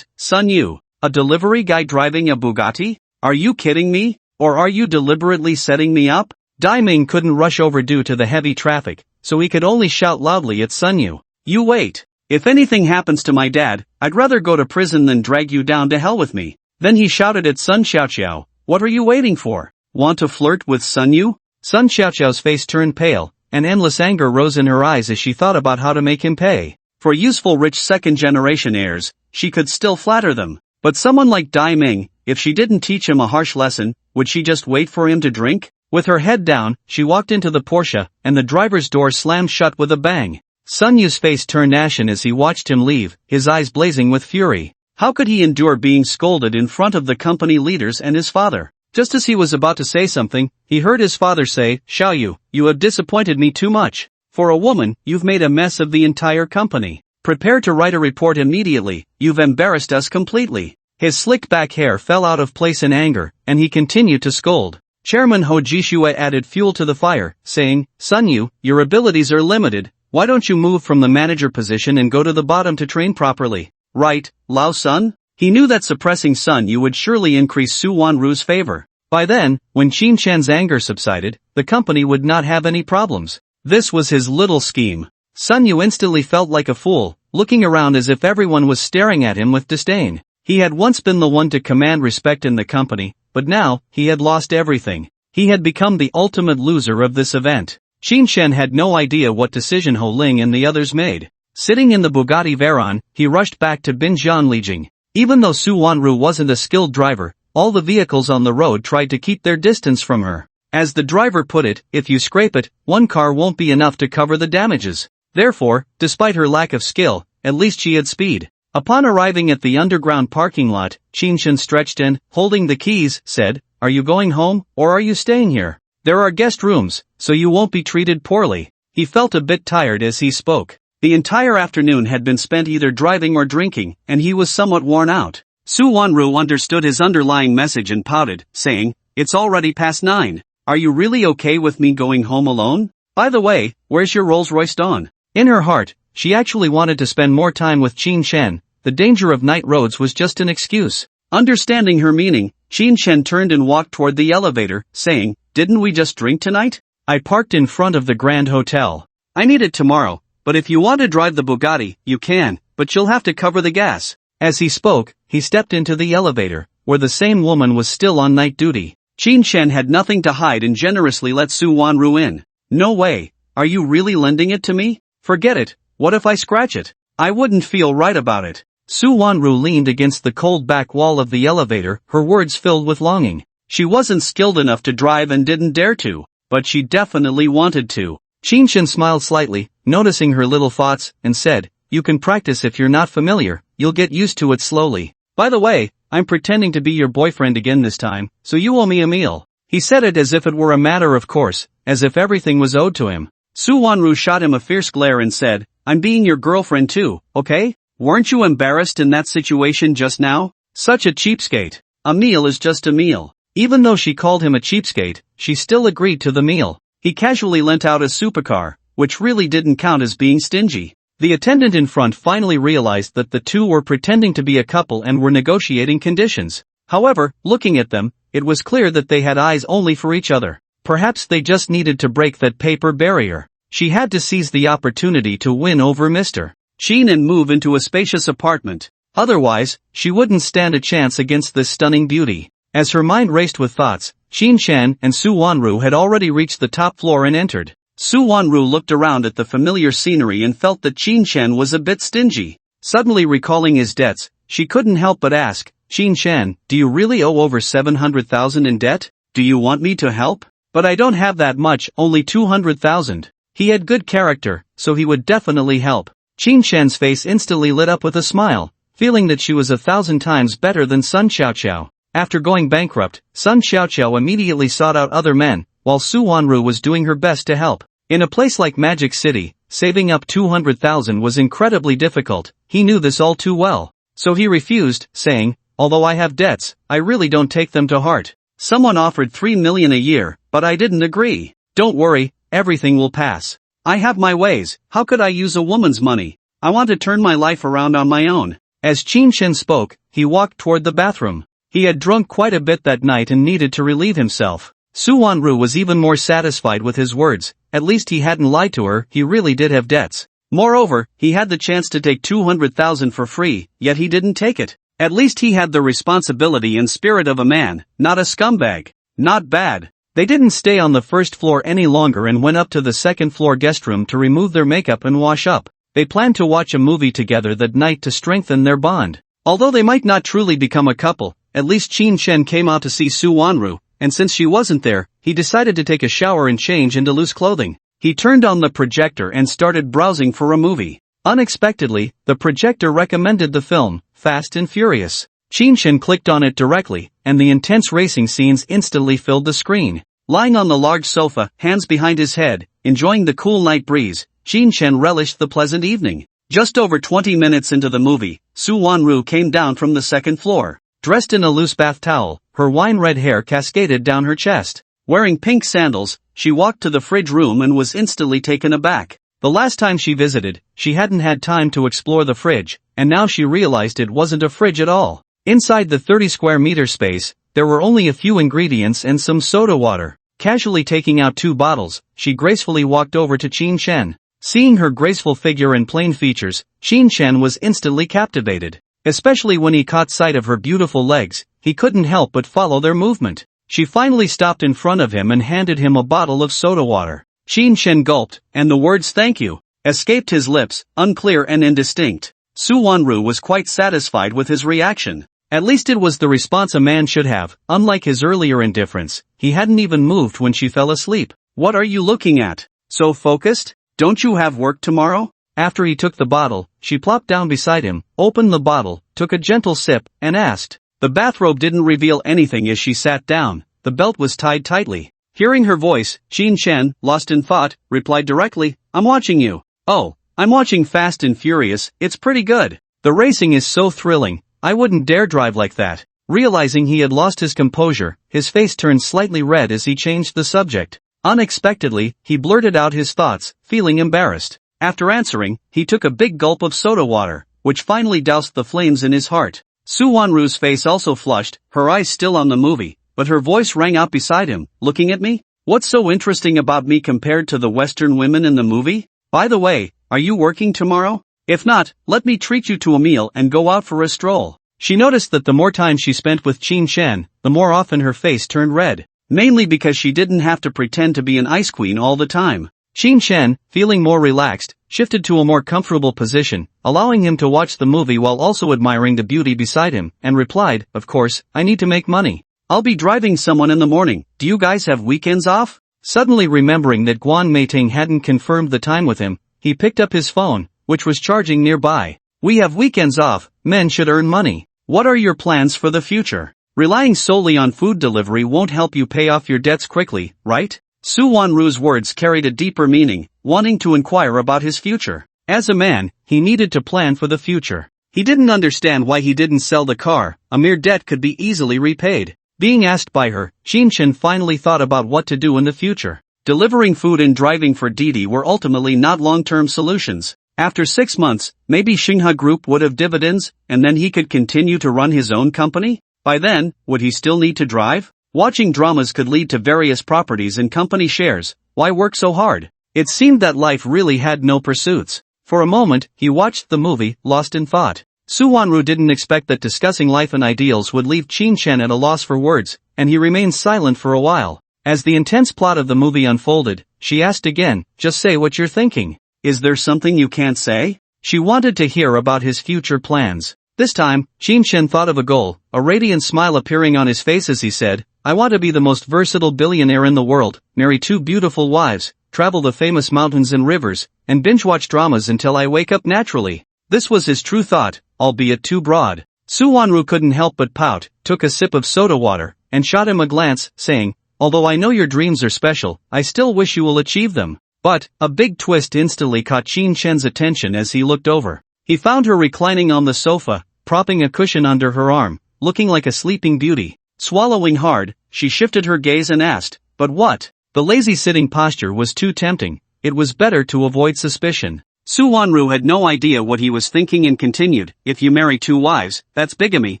Sun Yu. A delivery guy driving a Bugatti? Are you kidding me? Or are you deliberately setting me up? Daiming couldn't rush over due to the heavy traffic, so he could only shout loudly at Sun Yu. "You wait. If anything happens to my dad, I'd rather go to prison than drag you down to hell with me." Then he shouted at Sun Xiaoqiao, "What are you waiting for? Want to flirt with Sun Yu?" Sun Xiaoqiao's face turned pale, and endless anger rose in her eyes as she thought about how to make him pay. For useful rich second-generation heirs, she could still flatter them. But someone like Daiming, if she didn't teach him a harsh lesson, would she just wait for him to drink? With her head down, she walked into the Porsche, and the driver's door slammed shut with a bang. Sun Yu's face turned ashen as he watched him leave, his eyes blazing with fury. How could he endure being scolded in front of the company leaders and his father? Just as he was about to say something, he heard his father say, "Xiaoyu, you have disappointed me too much. For a woman, you've made a mess of the entire company. Prepare to write a report immediately, you've embarrassed us completely." His slick back hair fell out of place in anger, and he continued to scold. Chairman Ho Jishue added fuel to the fire, saying, "Sun Yu, your abilities are limited, why don't you move from the manager position and go to the bottom to train properly?" "Right, Lao Sun?" He knew that suppressing Sun Yu would surely increase Su Wanru's favor. By then, when Qin Shen's anger subsided, the company would not have any problems. This was his little scheme. Sun Yu instantly felt like a fool, looking around as if everyone was staring at him with disdain. He had once been the one to command respect in the company, but now, he had lost everything. He had become the ultimate loser of this event. Qin Shen had no idea what decision Ho Ling and the others made. Sitting in the Bugatti Veyron, he rushed back to Binjian Lijing. Even though Su Wanru wasn't a skilled driver, all the vehicles on the road tried to keep their distance from her. As the driver put it, if you scrape it, one car won't be enough to cover the damages. Therefore, despite her lack of skill, at least she had speed. Upon arriving at the underground parking lot, Qin Shen stretched and, holding the keys, said, "Are you going home, or are you staying here? There are guest rooms, so you won't be treated poorly." He felt a bit tired as he spoke. The entire afternoon had been spent either driving or drinking, and he was somewhat worn out. Su Wanru understood his underlying message and pouted, saying, "It's already past 9. Are you really okay with me going home alone? By the way, where's your Rolls-Royce Dawn?" In her heart, she actually wanted to spend more time with Qin Shen. The danger of night roads was just an excuse. Understanding her meaning, Qin Shen turned and walked toward the elevator, saying, "Didn't we just drink tonight? I parked in front of the Grand Hotel. I need it tomorrow, but if you want to drive the Bugatti, you can, but you'll have to cover the gas." As he spoke, he stepped into the elevator, where the same woman was still on night duty. Qin Shen had nothing to hide and generously let Su Wanru in. "No way, are you really lending it to me? Forget it, what if I scratch it? I wouldn't feel right about it." Su Wanru leaned against the cold back wall of the elevator, her words filled with longing. She wasn't skilled enough to drive and didn't dare to, but she definitely wanted to. Qinshan smiled slightly, noticing her little thoughts, and said, "You can practice if you're not familiar, you'll get used to it slowly. By the way, I'm pretending to be your boyfriend again this time, so you owe me a meal." He said it as if it were a matter of course, as if everything was owed to him. Su Wanru shot him a fierce glare and said, "I'm being your girlfriend too, okay? Weren't you embarrassed in that situation just now? Such a cheapskate. A meal is just a meal." Even though she called him a cheapskate, she still agreed to the meal. He casually lent out a supercar, which really didn't count as being stingy. The attendant in front finally realized that the two were pretending to be a couple and were negotiating conditions. However, looking at them, it was clear that they had eyes only for each other. Perhaps they just needed to break that paper barrier. She had to seize the opportunity to win over Mr. Qin and move into a spacious apartment. Otherwise, she wouldn't stand a chance against this stunning beauty. As her mind raced with thoughts, Qinshan and Su Wanru had already reached the top floor and entered. Su Wanru looked around at the familiar scenery and felt that Qinshan was a bit stingy. Suddenly recalling his debts, she couldn't help but ask, "Qinshan, do you really owe over 700,000 in debt? Do you want me to help? But I don't have that much, only 200,000. He had good character, so he would definitely help. Qinshan's face instantly lit up with a smile, feeling that she was 1,000 times better than Sun Xiaoqiao. After going bankrupt, Sun Xiaoqiao immediately sought out other men, while Su Wanru was doing her best to help. In a place like Magic City, saving up 200,000 was incredibly difficult. He knew this all too well. So he refused, saying, "Although I have debts, I really don't take them to heart. Someone offered 3 million a year, but I didn't agree. Don't worry, everything will pass. I have my ways, how could I use a woman's money? I want to turn my life around on my own." As Qinshan spoke, he walked toward the bathroom. He had drunk quite a bit that night and needed to relieve himself. Su Wanru was even more satisfied with his words. At least he hadn't lied to her, he really did have debts. Moreover, he had the chance to take 200,000 for free, yet he didn't take it. At least he had the responsibility and spirit of a man, not a scumbag. Not bad. They didn't stay on the first floor any longer and went up to the second floor guest room to remove their makeup and wash up. They planned to watch a movie together that night to strengthen their bond. Although they might not truly become a couple, at least Qinshan came out to see Su Wanru, and since she wasn't there, he decided to take a shower and change into loose clothing. He turned on the projector and started browsing for a movie. Unexpectedly, the projector recommended the film, Fast and Furious. Qinshan clicked on it directly, and the intense racing scenes instantly filled the screen. Lying on the large sofa, hands behind his head, enjoying the cool night breeze, Qinshan relished the pleasant evening. Just over 20 minutes into the movie, Su Wanru came down from the second floor. Dressed in a loose bath towel, her wine-red hair cascaded down her chest. Wearing pink sandals, she walked to the fridge room and was instantly taken aback. The last time she visited, she hadn't had time to explore the fridge, and now she realized it wasn't a fridge at all. Inside the 30 square meter space, there were only a few ingredients and some soda water. Casually taking out 2 bottles, she gracefully walked over to Qinshan. Seeing her graceful figure and plain features, Qinshan was instantly captivated. Especially when he caught sight of her beautiful legs, he couldn't help but follow their movement. She finally stopped in front of him and handed him a bottle of soda water. Qinshan gulped, and the words "thank you" escaped his lips, unclear and indistinct. Su Wanru was quite satisfied with his reaction. At least it was the response a man should have. Unlike his earlier indifference, he hadn't even moved when she fell asleep. "What are you looking at? So focused? Don't you have work tomorrow?" After he took the bottle, she plopped down beside him, opened the bottle, took a gentle sip, and asked. The bathrobe didn't reveal anything as she sat down. The belt was tied tightly. Hearing her voice, Qinshan, lost in thought, replied directly, "I'm watching you." "Oh, I'm watching Fast and Furious, it's pretty good. The racing is so thrilling, I wouldn't dare drive like that." Realizing he had lost his composure, his face turned slightly red as he changed the subject. Unexpectedly, he blurted out his thoughts, feeling embarrassed. After answering, he took a big gulp of soda water, which finally doused the flames in his heart. Su Wanru's face also flushed, her eyes still on the movie, but her voice rang out beside him, "Looking at me? What's so interesting about me compared to the Western women in the movie? By the way, are you working tomorrow? If not, let me treat you to a meal and go out for a stroll." She noticed that the more time she spent with Qinshan, the more often her face turned red, mainly because she didn't have to pretend to be an ice queen all the time. Qinshan, feeling more relaxed, shifted to a more comfortable position, allowing him to watch the movie while also admiring the beauty beside him, and replied, "Of course, I need to make money. I'll be driving someone in the morning. Do you guys have weekends off?" Suddenly remembering that Guan Meiting hadn't confirmed the time with him, he picked up his phone, which was charging nearby. "We have weekends off, men should earn money. What are your plans for the future? Relying solely on food delivery won't help you pay off your debts quickly, right?" Su Wanru's words carried a deeper meaning, wanting to inquire about his future. As a man, he needed to plan for the future. He didn't understand why he didn't sell the car, a mere debt could be easily repaid. Being asked by her, Qinshen finally thought about what to do in the future. Delivering food and driving for Didi were ultimately not long-term solutions. After 6 months, maybe Xinghe Group would have dividends, and then he could continue to run his own company? By then, would he still need to drive? Watching dramas could lead to various properties and company shares. Why work so hard? It seemed that life really had no pursuits. For a moment, he watched the movie, lost in thought. Su Wanru didn't expect that discussing life and ideals would leave Qinshen at a loss for words, and he remained silent for a while. As the intense plot of the movie unfolded, she asked again, "Just say what you're thinking. Is there something you can't say?" She wanted to hear about his future plans. This time, Qinshen thought of a goal, a radiant smile appearing on his face as he said, "I want to be the most versatile billionaire in the world, marry 2 beautiful wives, travel the famous mountains and rivers, and binge-watch dramas until I wake up naturally." This was his true thought, albeit too broad. Su Wanru couldn't help but pout, took a sip of soda water, and shot him a glance, saying, "Although I know your dreams are special, I still wish you will achieve them." But, a big twist instantly caught Qinshen's attention as he looked over. He found her reclining on the sofa, propping a cushion under her arm, looking like a sleeping beauty. Swallowing hard, she shifted her gaze and asked, "But what?" The lazy sitting posture was too tempting. It was better to avoid suspicion. Su Wanru had no idea what he was thinking and continued, "If you marry 2 wives, that's bigamy,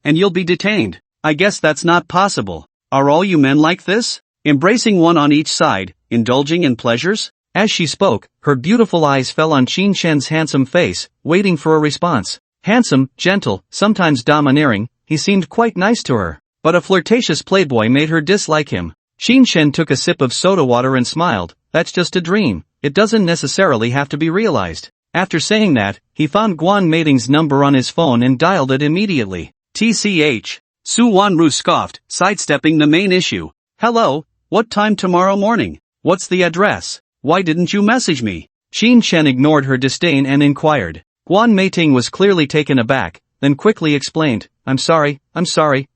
and you'll be detained. I guess that's not possible. Are all you men like this? Embracing one on each side, indulging in pleasures?" As she spoke, her beautiful eyes fell on Qinshen's handsome face, waiting for a response. Handsome, gentle, sometimes domineering, he seemed quite nice to her. But a flirtatious playboy made her dislike him. Qinshen took a sip of soda water and smiled, "That's just a dream, it doesn't necessarily have to be realized." After saying that, he found Guan Meiting's number on his phone and dialed it immediately. "TCH. Su Wanru scoffed, sidestepping the main issue. "Hello, what time tomorrow morning? What's the address? Why didn't you message me?" Qinshen ignored her disdain and inquired. Guan Meiting was clearly taken aback, then quickly explained, I'm sorry,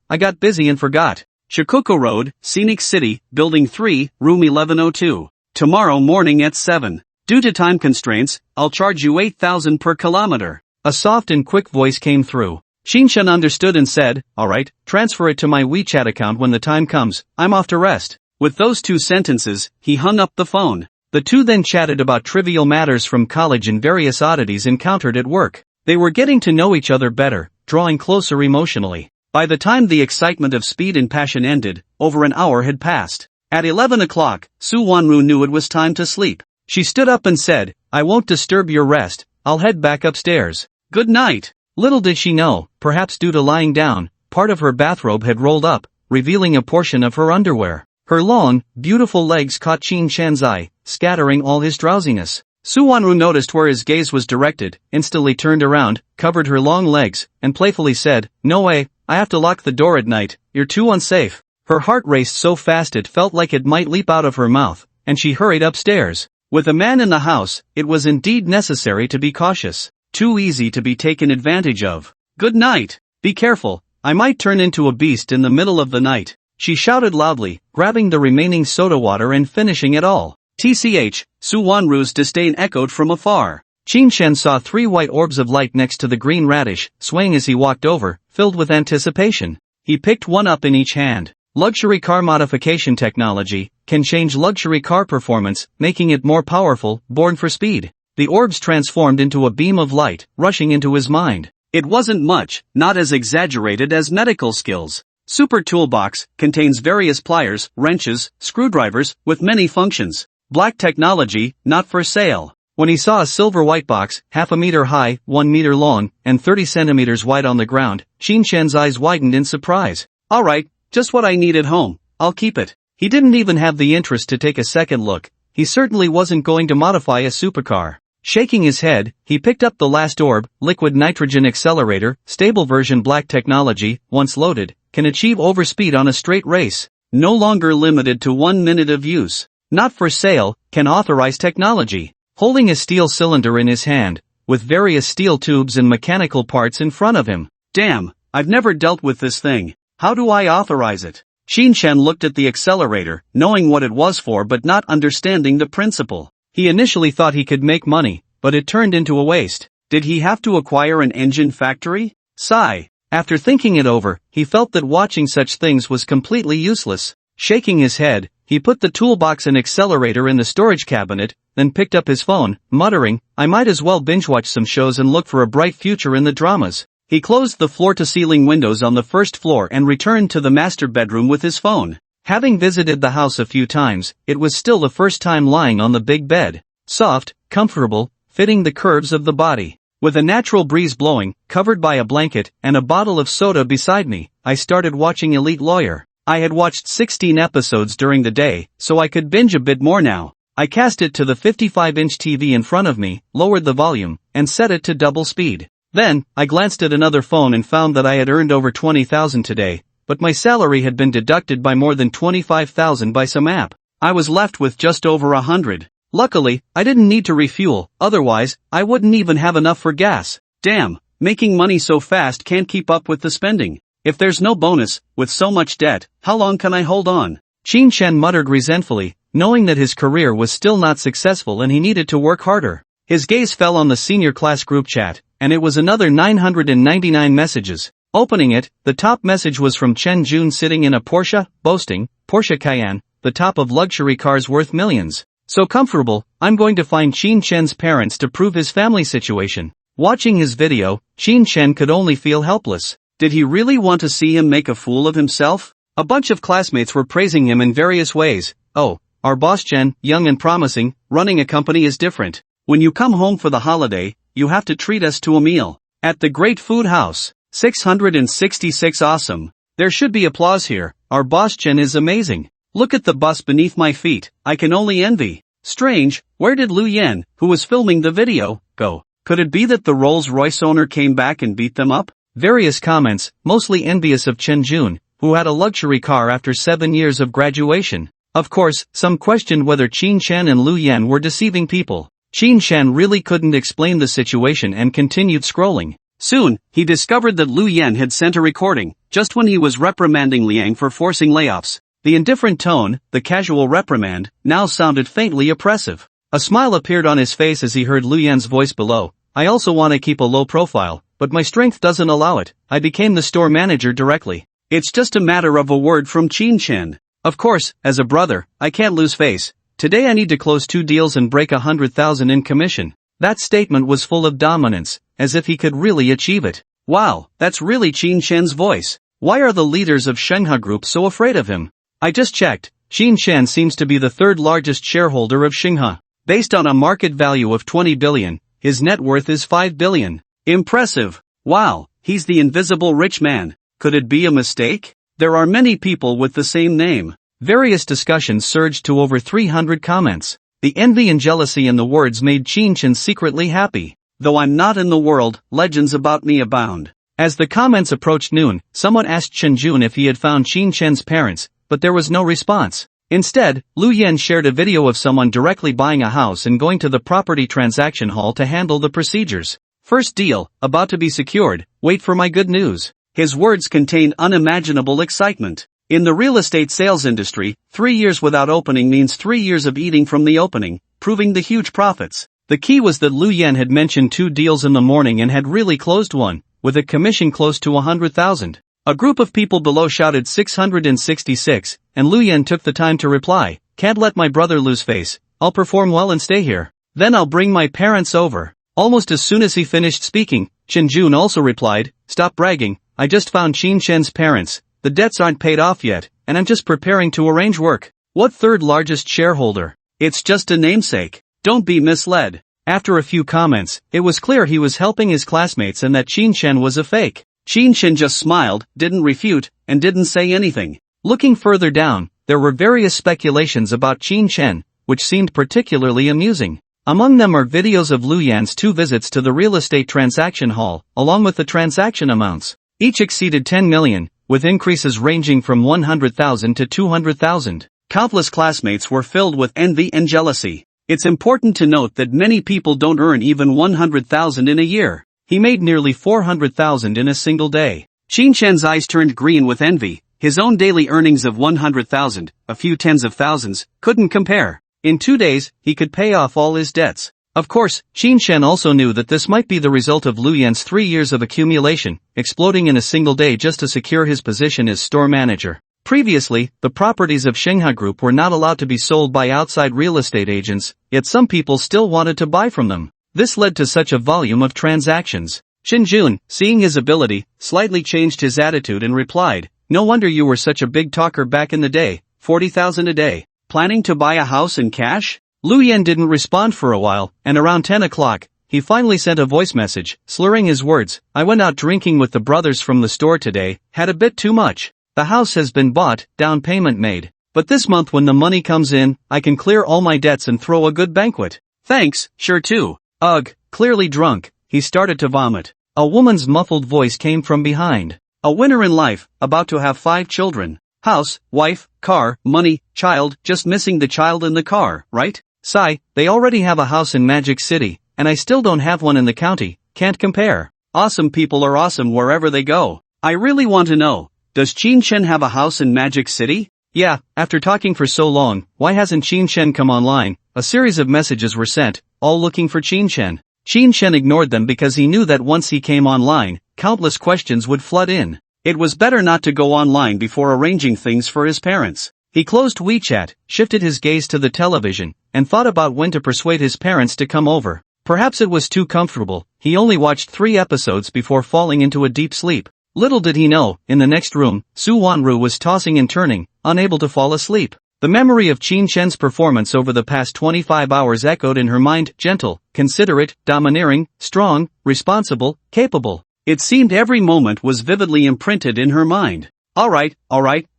I got busy and forgot. Shikoku Road, Scenic City, Building 3, Room 1102. Tomorrow morning at 7. Due to time constraints, I'll charge you 8,000 per kilometer." A soft and quick voice came through. Qinshen understood and said, "Alright, transfer it to my WeChat account when the time comes, I'm off to rest." With those 2 sentences, he hung up the phone. The two then chatted about trivial matters from college and various oddities encountered at work. They were getting to know each other better, drawing closer emotionally. By the time the excitement of speed and passion ended, over an hour had passed. At 11 o'clock, Su Wanru knew it was time to sleep. She stood up and said, "I won't disturb your rest, I'll head back upstairs. Good night." Little did she know, perhaps due to lying down, part of her bathrobe had rolled up, revealing a portion of her underwear. Her long, beautiful legs caught Qinshen's eye, scattering all his drowsiness. Su Wanru noticed where his gaze was directed, instantly turned around, covered her long legs, and playfully said, "No way, I have to lock the door at night, you're too unsafe." Her heart raced so fast it felt like it might leap out of her mouth, and she hurried upstairs. With a man in the house, it was indeed necessary to be cautious. Too easy to be taken advantage of. "Good night. Be careful, I might turn into a beast in the middle of the night," she shouted loudly, grabbing the remaining soda water and finishing it all. TCH, Su Wanru's disdain echoed from afar. Qinshen saw 3 white orbs of light next to the green radish, swaying as he walked over, filled with anticipation. He picked one up in each hand. Luxury car modification technology can change luxury car performance, making it more powerful, born for speed. The orbs transformed into a beam of light, rushing into his mind. It wasn't much, not as exaggerated as medical skills. Super Toolbox contains various pliers, wrenches, screwdrivers, with many functions. Black technology, not for sale. When he saw a silver white box, 1/2 meter high, 1 meter long, and 30 centimeters wide on the ground, Qinshen's eyes widened in surprise. "Alright, just what I need at home, I'll keep it." He didn't even have the interest to take a second look. He certainly wasn't going to modify a supercar. Shaking his head, he picked up the last orb. Liquid nitrogen accelerator, stable version black technology, once loaded, can achieve overspeed on a straight race. No longer limited to 1 minute of use. Not for sale, can authorize technology. Holding a steel cylinder in his hand, with various steel tubes and mechanical parts in front of him. Damn, I've never dealt with this thing. How do I authorize it? Shin-chan looked at the accelerator, knowing what it was for but not understanding the principle. He initially thought he could make money, but it turned into a waste. Did he have to acquire an engine factory? Sigh. After thinking it over, he felt that watching such things was completely useless. Shaking his head, he put the toolbox and accelerator in the storage cabinet, then picked up his phone, muttering, I might as well binge-watch some shows and look for a bright future in the dramas. He closed the floor-to-ceiling windows on the first floor and returned to the master bedroom with his phone. Having visited the house a few times, it was still the first time lying on the big bed. Soft, comfortable, fitting the curves of the body. With a natural breeze blowing, covered by a blanket, and a bottle of soda beside me, I started watching Elite Lawyer. I had watched 16 episodes during the day, so I could binge a bit more now. I cast it to the 55-inch TV in front of me, lowered the volume, and set it to double speed. Then, I glanced at another phone and found that I had earned over 20,000 today, but my salary had been deducted by more than 25,000 by some app. I was left with just over 100. Luckily, I didn't need to refuel, otherwise, I wouldn't even have enough for gas. Damn, making money so fast can't keep up with the spending. If there's no bonus, with so much debt, how long can I hold on? Shin-chan muttered resentfully, knowing that his career was still not successful and he needed to work harder. His gaze fell on the senior class group chat, and it was another 999 messages. Opening it, the top message was from Chen Jun sitting in a Porsche, boasting, Porsche Cayenne, the top of luxury cars worth millions. So comfortable, I'm going to find Shin-chan's parents to prove his family situation. Watching his video, Shin-chan could only feel helpless. Did he really want to see him make a fool of himself? A bunch of classmates were praising him in various ways. Oh, our boss Chen, young and promising, running a company is different. When you come home for the holiday, you have to treat us to a meal. At the Great Food House. 666 awesome. There should be applause here. Our boss Chen is amazing. Look at the bus beneath my feet. I can only envy. Strange, where did Lu Yan, who was filming the video, go? Could it be that the Rolls-Royce owner came back and beat them up? Various comments, mostly envious of Chen Jun, who had a luxury car after 7 years of graduation. Of course, some questioned whether Shin-chan and Lu Yan were deceiving people. Shin-chan really couldn't explain the situation and continued scrolling. Soon, he discovered that Lu Yan had sent a recording, just when he was reprimanding Liang for forcing layoffs. The indifferent tone, the casual reprimand, now sounded faintly oppressive. A smile appeared on his face as he heard Lu Yan's voice below. I also want to keep a low profile, but my strength doesn't allow it. I became the store manager directly. It's just a matter of a word from Shin-chan. Of course, as a brother, I can't lose face. Today I need to close 2 deals and break 100,000 in commission. That statement was full of dominance, as if he could really achieve it. Wow, that's really Shin-chan's voice. Why are the leaders of Shenhe Group so afraid of him? I just checked. Shin-chan seems to be the third largest shareholder of Shenhe. Based on a market value of 20 billion, his net worth is 5 billion. Impressive. Wow, he's the invisible rich man. Could it be a mistake? There are many people with the same name. Various discussions surged to over 300 comments. The envy and jealousy in the words made Shin-chan secretly happy. Though I'm not in the world, legends about me abound. As the comments approached noon, someone asked Chen Jun if he had found Shin-chan's parents, but there was no response. Instead, Lu Yan shared a video of someone directly buying a house and going to the property transaction hall to handle the procedures. First deal, about to be secured, wait for my good news. His words contained unimaginable excitement. In the real estate sales industry, 3 years without opening means 3 years of eating from the opening, proving the huge profits. The key was that Lu Yan had mentioned 2 deals in the morning and had really closed one, with a commission close to 100,000. A group of people below shouted 666, and Lu Yan took the time to reply, can't let my brother lose face, I'll perform well and stay here. Then I'll bring my parents over. Almost as soon as he finished speaking, Chen Jun also replied, stop bragging, I just found Shin-chan's parents, the debts aren't paid off yet, and I'm just preparing to arrange work. What third largest shareholder? It's just a namesake. Don't be misled. After a few comments, it was clear he was helping his classmates and that Shin-chan was a fake. Shin-chan just smiled, didn't refute, and didn't say anything. Looking further down, there were various speculations about Shin-chan, which seemed particularly amusing. Among them are videos of Lu Yan's 2 visits to the real estate transaction hall, along with the transaction amounts. Each exceeded 10 million, with increases ranging from 100,000 to 200,000. Countless classmates were filled with envy and jealousy. It's important to note that many people don't earn even 100,000 in a year. He made nearly 400,000 in a single day. Qin Shen's eyes turned green with envy. His own daily earnings of 100,000, a few tens of thousands, couldn't compare. In 2 days, he could pay off all his debts. Of course, Qin Shen also knew that this might be the result of Lu Yan's 3 years of accumulation, exploding in a single day just to secure his position as store manager. Previously, the properties of Shanghai Group were not allowed to be sold by outside real estate agents, yet some people still wanted to buy from them. This led to such a volume of transactions. Shinjun, seeing his ability, slightly changed his attitude and replied, "No wonder you were such a big talker back in the day, 40,000 a day. Planning to buy a house in cash?" Lu Yan didn't respond for a while, and around 10 o'clock, he finally sent a voice message, slurring his words. "I went out drinking with the brothers from the store today, had a bit too much. The house has been bought, down payment made. But this month when the money comes in, I can clear all my debts and throw a good banquet." "Thanks, sure too." Ugh, clearly drunk, he started to vomit. A woman's muffled voice came from behind. "A winner in life, about to have 5 children. House, wife, car, money, child, just missing the child in the car, right? Sigh, they already have a house in Magic City, and I still don't have one in the county, can't compare. Awesome people are awesome wherever they go. I really want to know, does Qin Shen have a house in Magic City?" "Yeah, after talking for so long, why hasn't Qin Shen come online?" A series of messages were sent, all looking for Qin Shen. Qin Shen ignored them because he knew that once he came online, countless questions would flood in. It was better not to go online before arranging things for his parents. He closed WeChat, shifted his gaze to the television, and thought about when to persuade his parents to come over. Perhaps it was too comfortable. He only watched 3 episodes before falling into a deep sleep. Little did he know, in the next room, Su Wanru was tossing and turning, unable to fall asleep. The memory of Qin Shen's performance over the past 25 hours echoed in her mind: gentle, considerate, domineering, strong, responsible, capable. It seemed every moment was vividly imprinted in her mind. Alright,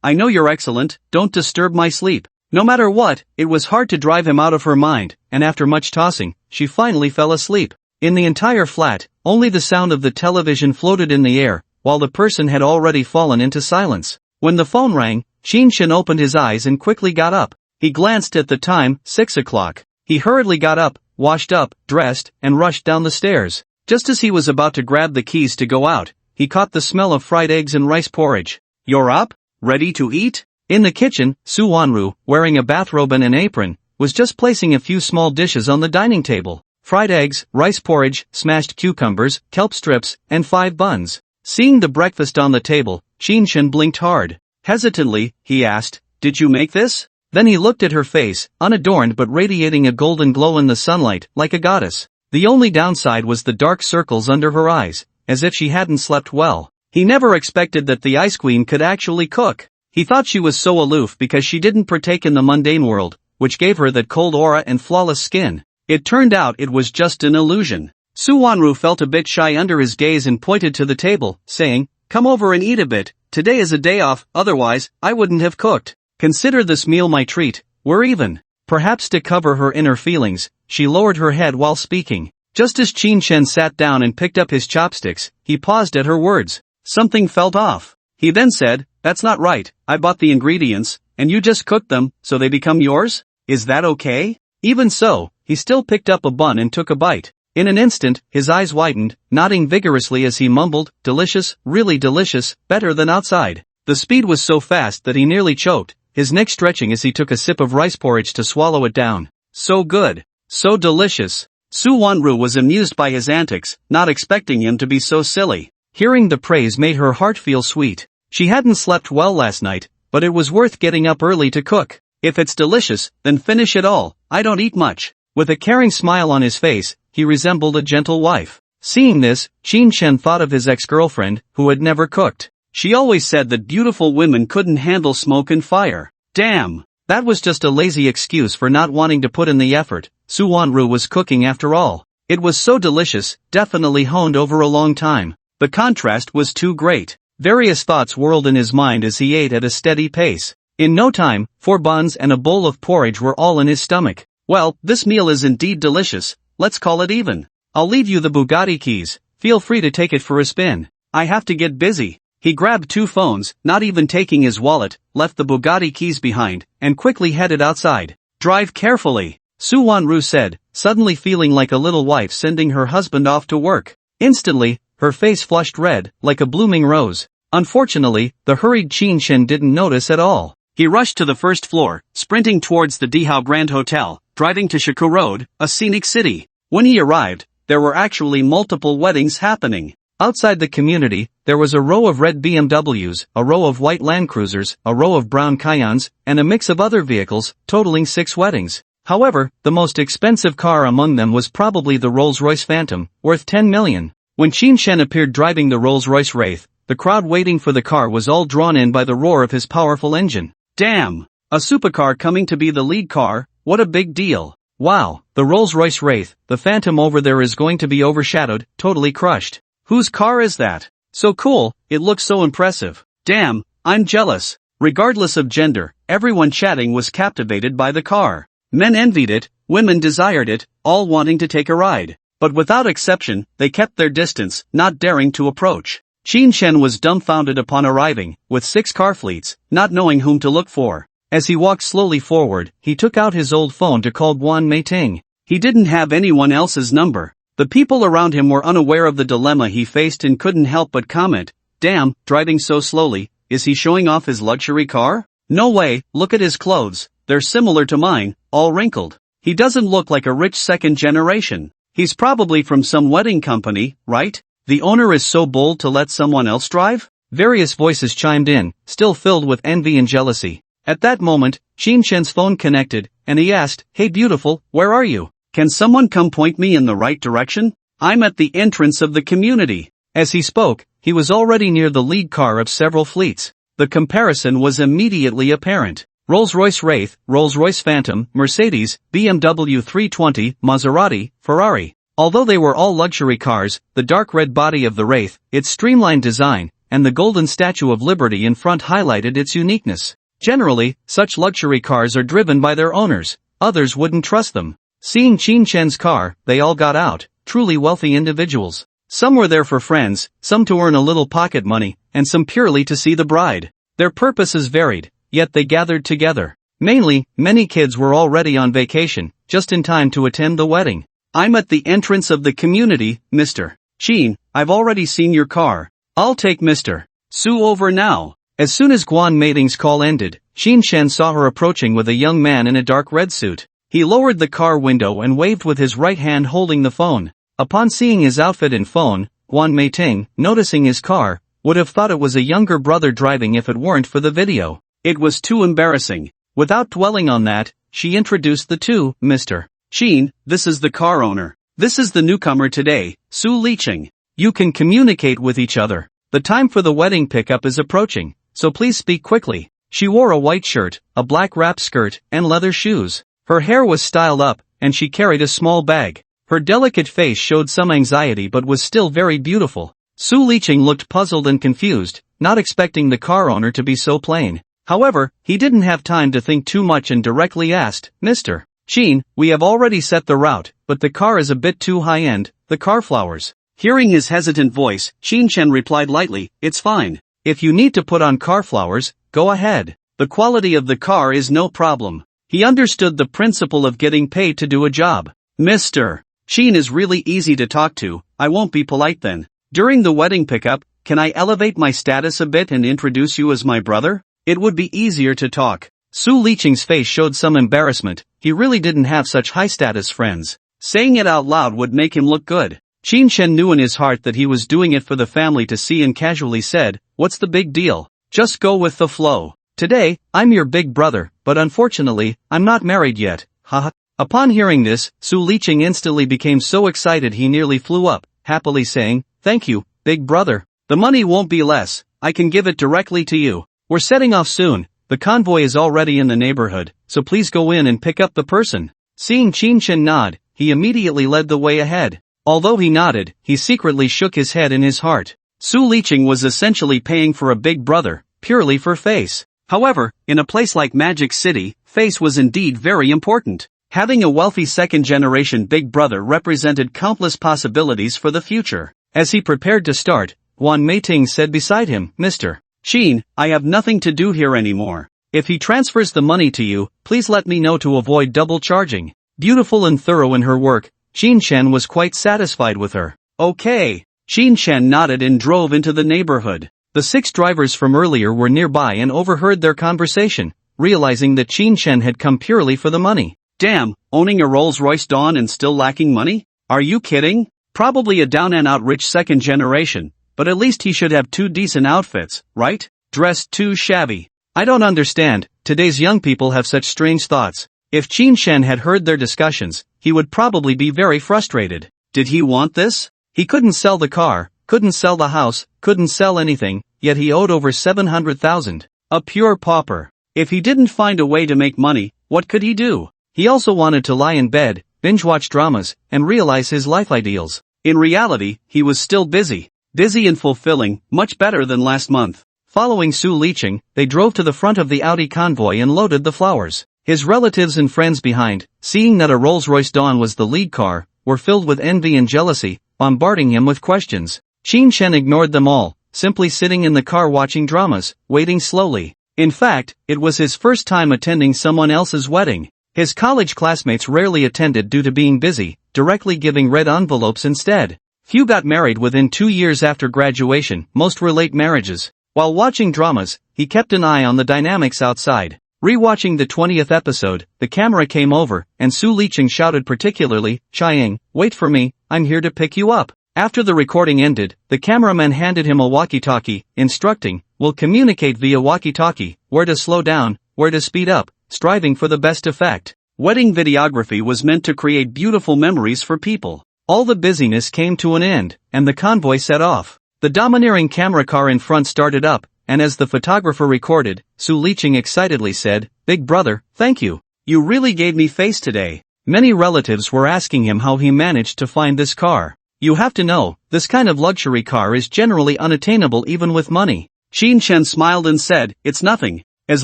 I know you're excellent, don't disturb my sleep." No matter what, it was hard to drive him out of her mind, and after much tossing, she finally fell asleep. In the entire flat, only the sound of the television floated in the air, while the person had already fallen into silence. When the phone rang, Qin Shen opened his eyes and quickly got up. He glanced at the time, 6 o'clock. He hurriedly got up, washed up, dressed, and rushed down the stairs. Just as he was about to grab the keys to go out, he caught the smell of fried eggs and rice porridge. "You're up? Ready to eat?" In the kitchen, Su Wanru, wearing a bathrobe and an apron, was just placing a few small dishes on the dining table. Fried eggs, rice porridge, smashed cucumbers, kelp strips, and 5 buns. Seeing the breakfast on the table, Qin Shen blinked hard. Hesitantly, he asked, "Did you make this?" Then he looked at her face, unadorned but radiating a golden glow in the sunlight, like a goddess. The only downside was the dark circles under her eyes, as if she hadn't slept well. He never expected that the Ice Queen could actually cook. He thought she was so aloof because she didn't partake in the mundane world, which gave her that cold aura and flawless skin. It turned out it was just an illusion. Su Wanru felt a bit shy under his gaze and pointed to the table, saying, "Come over and eat a bit. Today is a day off, otherwise, I wouldn't have cooked. Consider this meal my treat, we're even." Perhaps to cover her inner feelings, she lowered her head while speaking. Just as Qin Shen sat down and picked up his chopsticks, he paused at her words. Something felt off. He then said, "That's not right, I bought the ingredients, and you just cooked them, so they become yours? Is that okay?" Even so, he still picked up a bun and took a bite. In an instant, his eyes widened, nodding vigorously as he mumbled, "Delicious, really delicious, better than outside." The speed was so fast that he nearly choked, his neck stretching as he took a sip of rice porridge to swallow it down. So good. So delicious. Su Wanru was amused by his antics, not expecting him to be so silly. Hearing the praise made her heart feel sweet. She hadn't slept well last night, but it was worth getting up early to cook. If it's delicious, then finish it all, I don't eat much. With a caring smile on his face, he resembled a gentle wife. Seeing this, Qin Shen thought of his ex-girlfriend, who had never cooked. She always said that beautiful women couldn't handle smoke and fire. Damn! That was just a lazy excuse for not wanting to put in the effort. Su Wanru was cooking after all. It was so delicious, definitely honed over a long time. The contrast was too great. Various thoughts whirled in his mind as he ate at a steady pace. In no time, 4 buns and a bowl of porridge were all in his stomach. Well, this meal is indeed delicious, let's call it even. I'll leave you the Bugatti keys, feel free to take it for a spin. I have to get busy. He grabbed 2 phones, not even taking his wallet, left the Bugatti keys behind, and quickly headed outside. Drive carefully, Su Wanru said, suddenly feeling like a little wife sending her husband off to work. Instantly, her face flushed red, like a blooming rose. Unfortunately, the hurried Qin Shen didn't notice at all. He rushed to the first floor, sprinting towards the Dihao Grand Hotel, driving to Shaku Road, a scenic city. When he arrived, there were actually multiple weddings happening. Outside the community, there was a row of red BMWs, a row of white Land Cruisers, a row of brown Cayens, and a mix of other vehicles, totaling 6 weddings. However, the most expensive car among them was probably the Rolls-Royce Phantom, worth 10 million. When Qin Shen appeared driving the Rolls-Royce Wraith, the crowd waiting for the car was all drawn in by the roar of his powerful engine. Damn! A supercar coming to be the lead car, what a big deal. Wow, the Rolls-Royce Wraith, the Phantom over there is going to be overshadowed, totally crushed. Whose car is that? So cool, it looks so impressive. Damn, I'm jealous. Regardless of gender, everyone chatting was captivated by the car. Men envied it, women desired it, all wanting to take a ride. But without exception, they kept their distance, not daring to approach. Qin Shen was dumbfounded upon arriving, with 6 car fleets, not knowing whom to look for. As he walked slowly forward, he took out his old phone to call Guan Meiting. He didn't have anyone else's number. The people around him were unaware of the dilemma he faced and couldn't help but comment, "Damn, driving so slowly, is he showing off his luxury car? No way, look at his clothes, they're similar to mine, all wrinkled. He doesn't look like a rich second generation. He's probably from some wedding company, right? The owner is so bold to let someone else drive?" Various voices chimed in, still filled with envy and jealousy. At that moment, Qin Shen's phone connected, and he asked, "Hey beautiful, where are you? Can someone come point me in the right direction? I'm at the entrance of the community." As he spoke, he was already near the lead car of several fleets. The comparison was immediately apparent. Rolls-Royce Wraith, Rolls-Royce Phantom, Mercedes, BMW 320, Maserati, Ferrari. Although they were all luxury cars, the dark red body of the Wraith, its streamlined design, and the golden Statue of Liberty in front highlighted its uniqueness. Generally, such luxury cars are driven by their owners, others wouldn't trust them. Seeing Qin Shen's car, they all got out, truly wealthy individuals. Some were there for friends, some to earn a little pocket money, and some purely to see the bride. Their purposes varied, yet they gathered together. Mainly, many kids were already on vacation, just in time to attend the wedding. "I'm at the entrance of the community, Mr. Qin, I've already seen your car. I'll take Mr. Su over now." As soon as Guan Meiting's call ended, Qin Shen saw her approaching with a young man in a dark red suit. He lowered the car window and waved with his right hand holding the phone. Upon seeing his outfit and phone, Guan Meiting, noticing his car, would have thought it was a younger brother driving if it weren't for the video. It was too embarrassing. Without dwelling on that, she introduced the two, "Mr. Qin, this is the car owner. This is the newcomer today, Su Liqing. You can communicate with each other. The time for the wedding pickup is approaching, so please speak quickly." She wore a white shirt, a black wrap skirt, and leather shoes. Her hair was styled up, and she carried a small bag. Her delicate face showed some anxiety but was still very beautiful. Su Liqing looked puzzled and confused, not expecting the car owner to be so plain. However, he didn't have time to think too much and directly asked, "Mr. Qin, we have already set the route, but the car is a bit too high-end, the car flowers." Hearing his hesitant voice, Qin Shen replied lightly, "It's fine. If you need to put on car flowers, go ahead. The quality of the car is no problem." He understood the principle of getting paid to do a job. "Mr. Qin is really easy to talk to, I won't be polite then. During the wedding pickup, can I elevate my status a bit and introduce you as my brother? It would be easier to talk." Su Liqing's face showed some embarrassment, he really didn't have such high-status friends. Saying it out loud would make him look good. Qin Shen knew in his heart that he was doing it for the family to see and casually said, "What's the big deal? Just go with the flow. Today, I'm your big brother, but unfortunately, I'm not married yet, haha." Upon hearing this, Su Liqing instantly became so excited he nearly flew up, happily saying, "Thank you, big brother. The money won't be less, I can give it directly to you. We're setting off soon, the convoy is already in the neighborhood, so please go in and pick up the person." Seeing Qin Shen nod, he immediately led the way ahead. Although he nodded, he secretly shook his head in his heart. Su Liqing was essentially paying for a big brother, purely for face. However, in a place like Magic City, face was indeed very important. Having a wealthy second-generation big brother represented countless possibilities for the future. As he prepared to start, Wan Meiting said beside him, "Mr. Sheen, I have nothing to do here anymore. If he transfers the money to you, please let me know to avoid double charging." Beautiful and thorough in her work, Shin Chen was quite satisfied with her. "Okay." Shin Chen nodded and drove into the neighborhood. The 6 drivers from earlier were nearby and overheard their conversation, realizing that Shin Chen had come purely for the money. "Damn, owning a Rolls-Royce Dawn and still lacking money? Are you kidding? Probably a down-and-out rich second generation, but at least he should have 2 decent outfits, right? Dressed too shabby. I don't understand, today's young people have such strange thoughts." If Shin Chen had heard their discussions, he would probably be very frustrated. Did he want this? He couldn't sell the car, couldn't sell the house, couldn't sell anything, yet he owed over 700,000. A pure pauper. If he didn't find a way to make money, what could he do? He also wanted to lie in bed, binge-watch dramas, and realize his life ideals. In reality, he was still busy. Busy and fulfilling, much better than last month. Following Su Liqing, they drove to the front of the Audi convoy and loaded the flowers. His relatives and friends behind, seeing that a Rolls-Royce Dawn was the lead car, were filled with envy and jealousy, bombarding him with questions. Shin Chen ignored them all, simply sitting in the car watching dramas, waiting slowly. In fact, it was his first time attending someone else's wedding. His college classmates rarely attended due to being busy, directly giving red envelopes instead. Few got married within 2 years after graduation, most were late marriages. While watching dramas, he kept an eye on the dynamics outside. Rewatching the 20th episode, the camera came over, and Su Liqing shouted particularly, "Chiang, wait for me, I'm here to pick you up." After the recording ended, the cameraman handed him a walkie-talkie, instructing, "We'll communicate via walkie-talkie, where to slow down, where to speed up, striving for the best effect." Wedding videography was meant to create beautiful memories for people. All the busyness came to an end, and the convoy set off. The domineering camera car in front started up, and as the photographer recorded, Su Liqing excitedly said, "Big brother, thank you. You really gave me face today." Many relatives were asking him how he managed to find this car. You have to know, this kind of luxury car is generally unattainable even with money. Shin Chen smiled and said, "It's nothing, as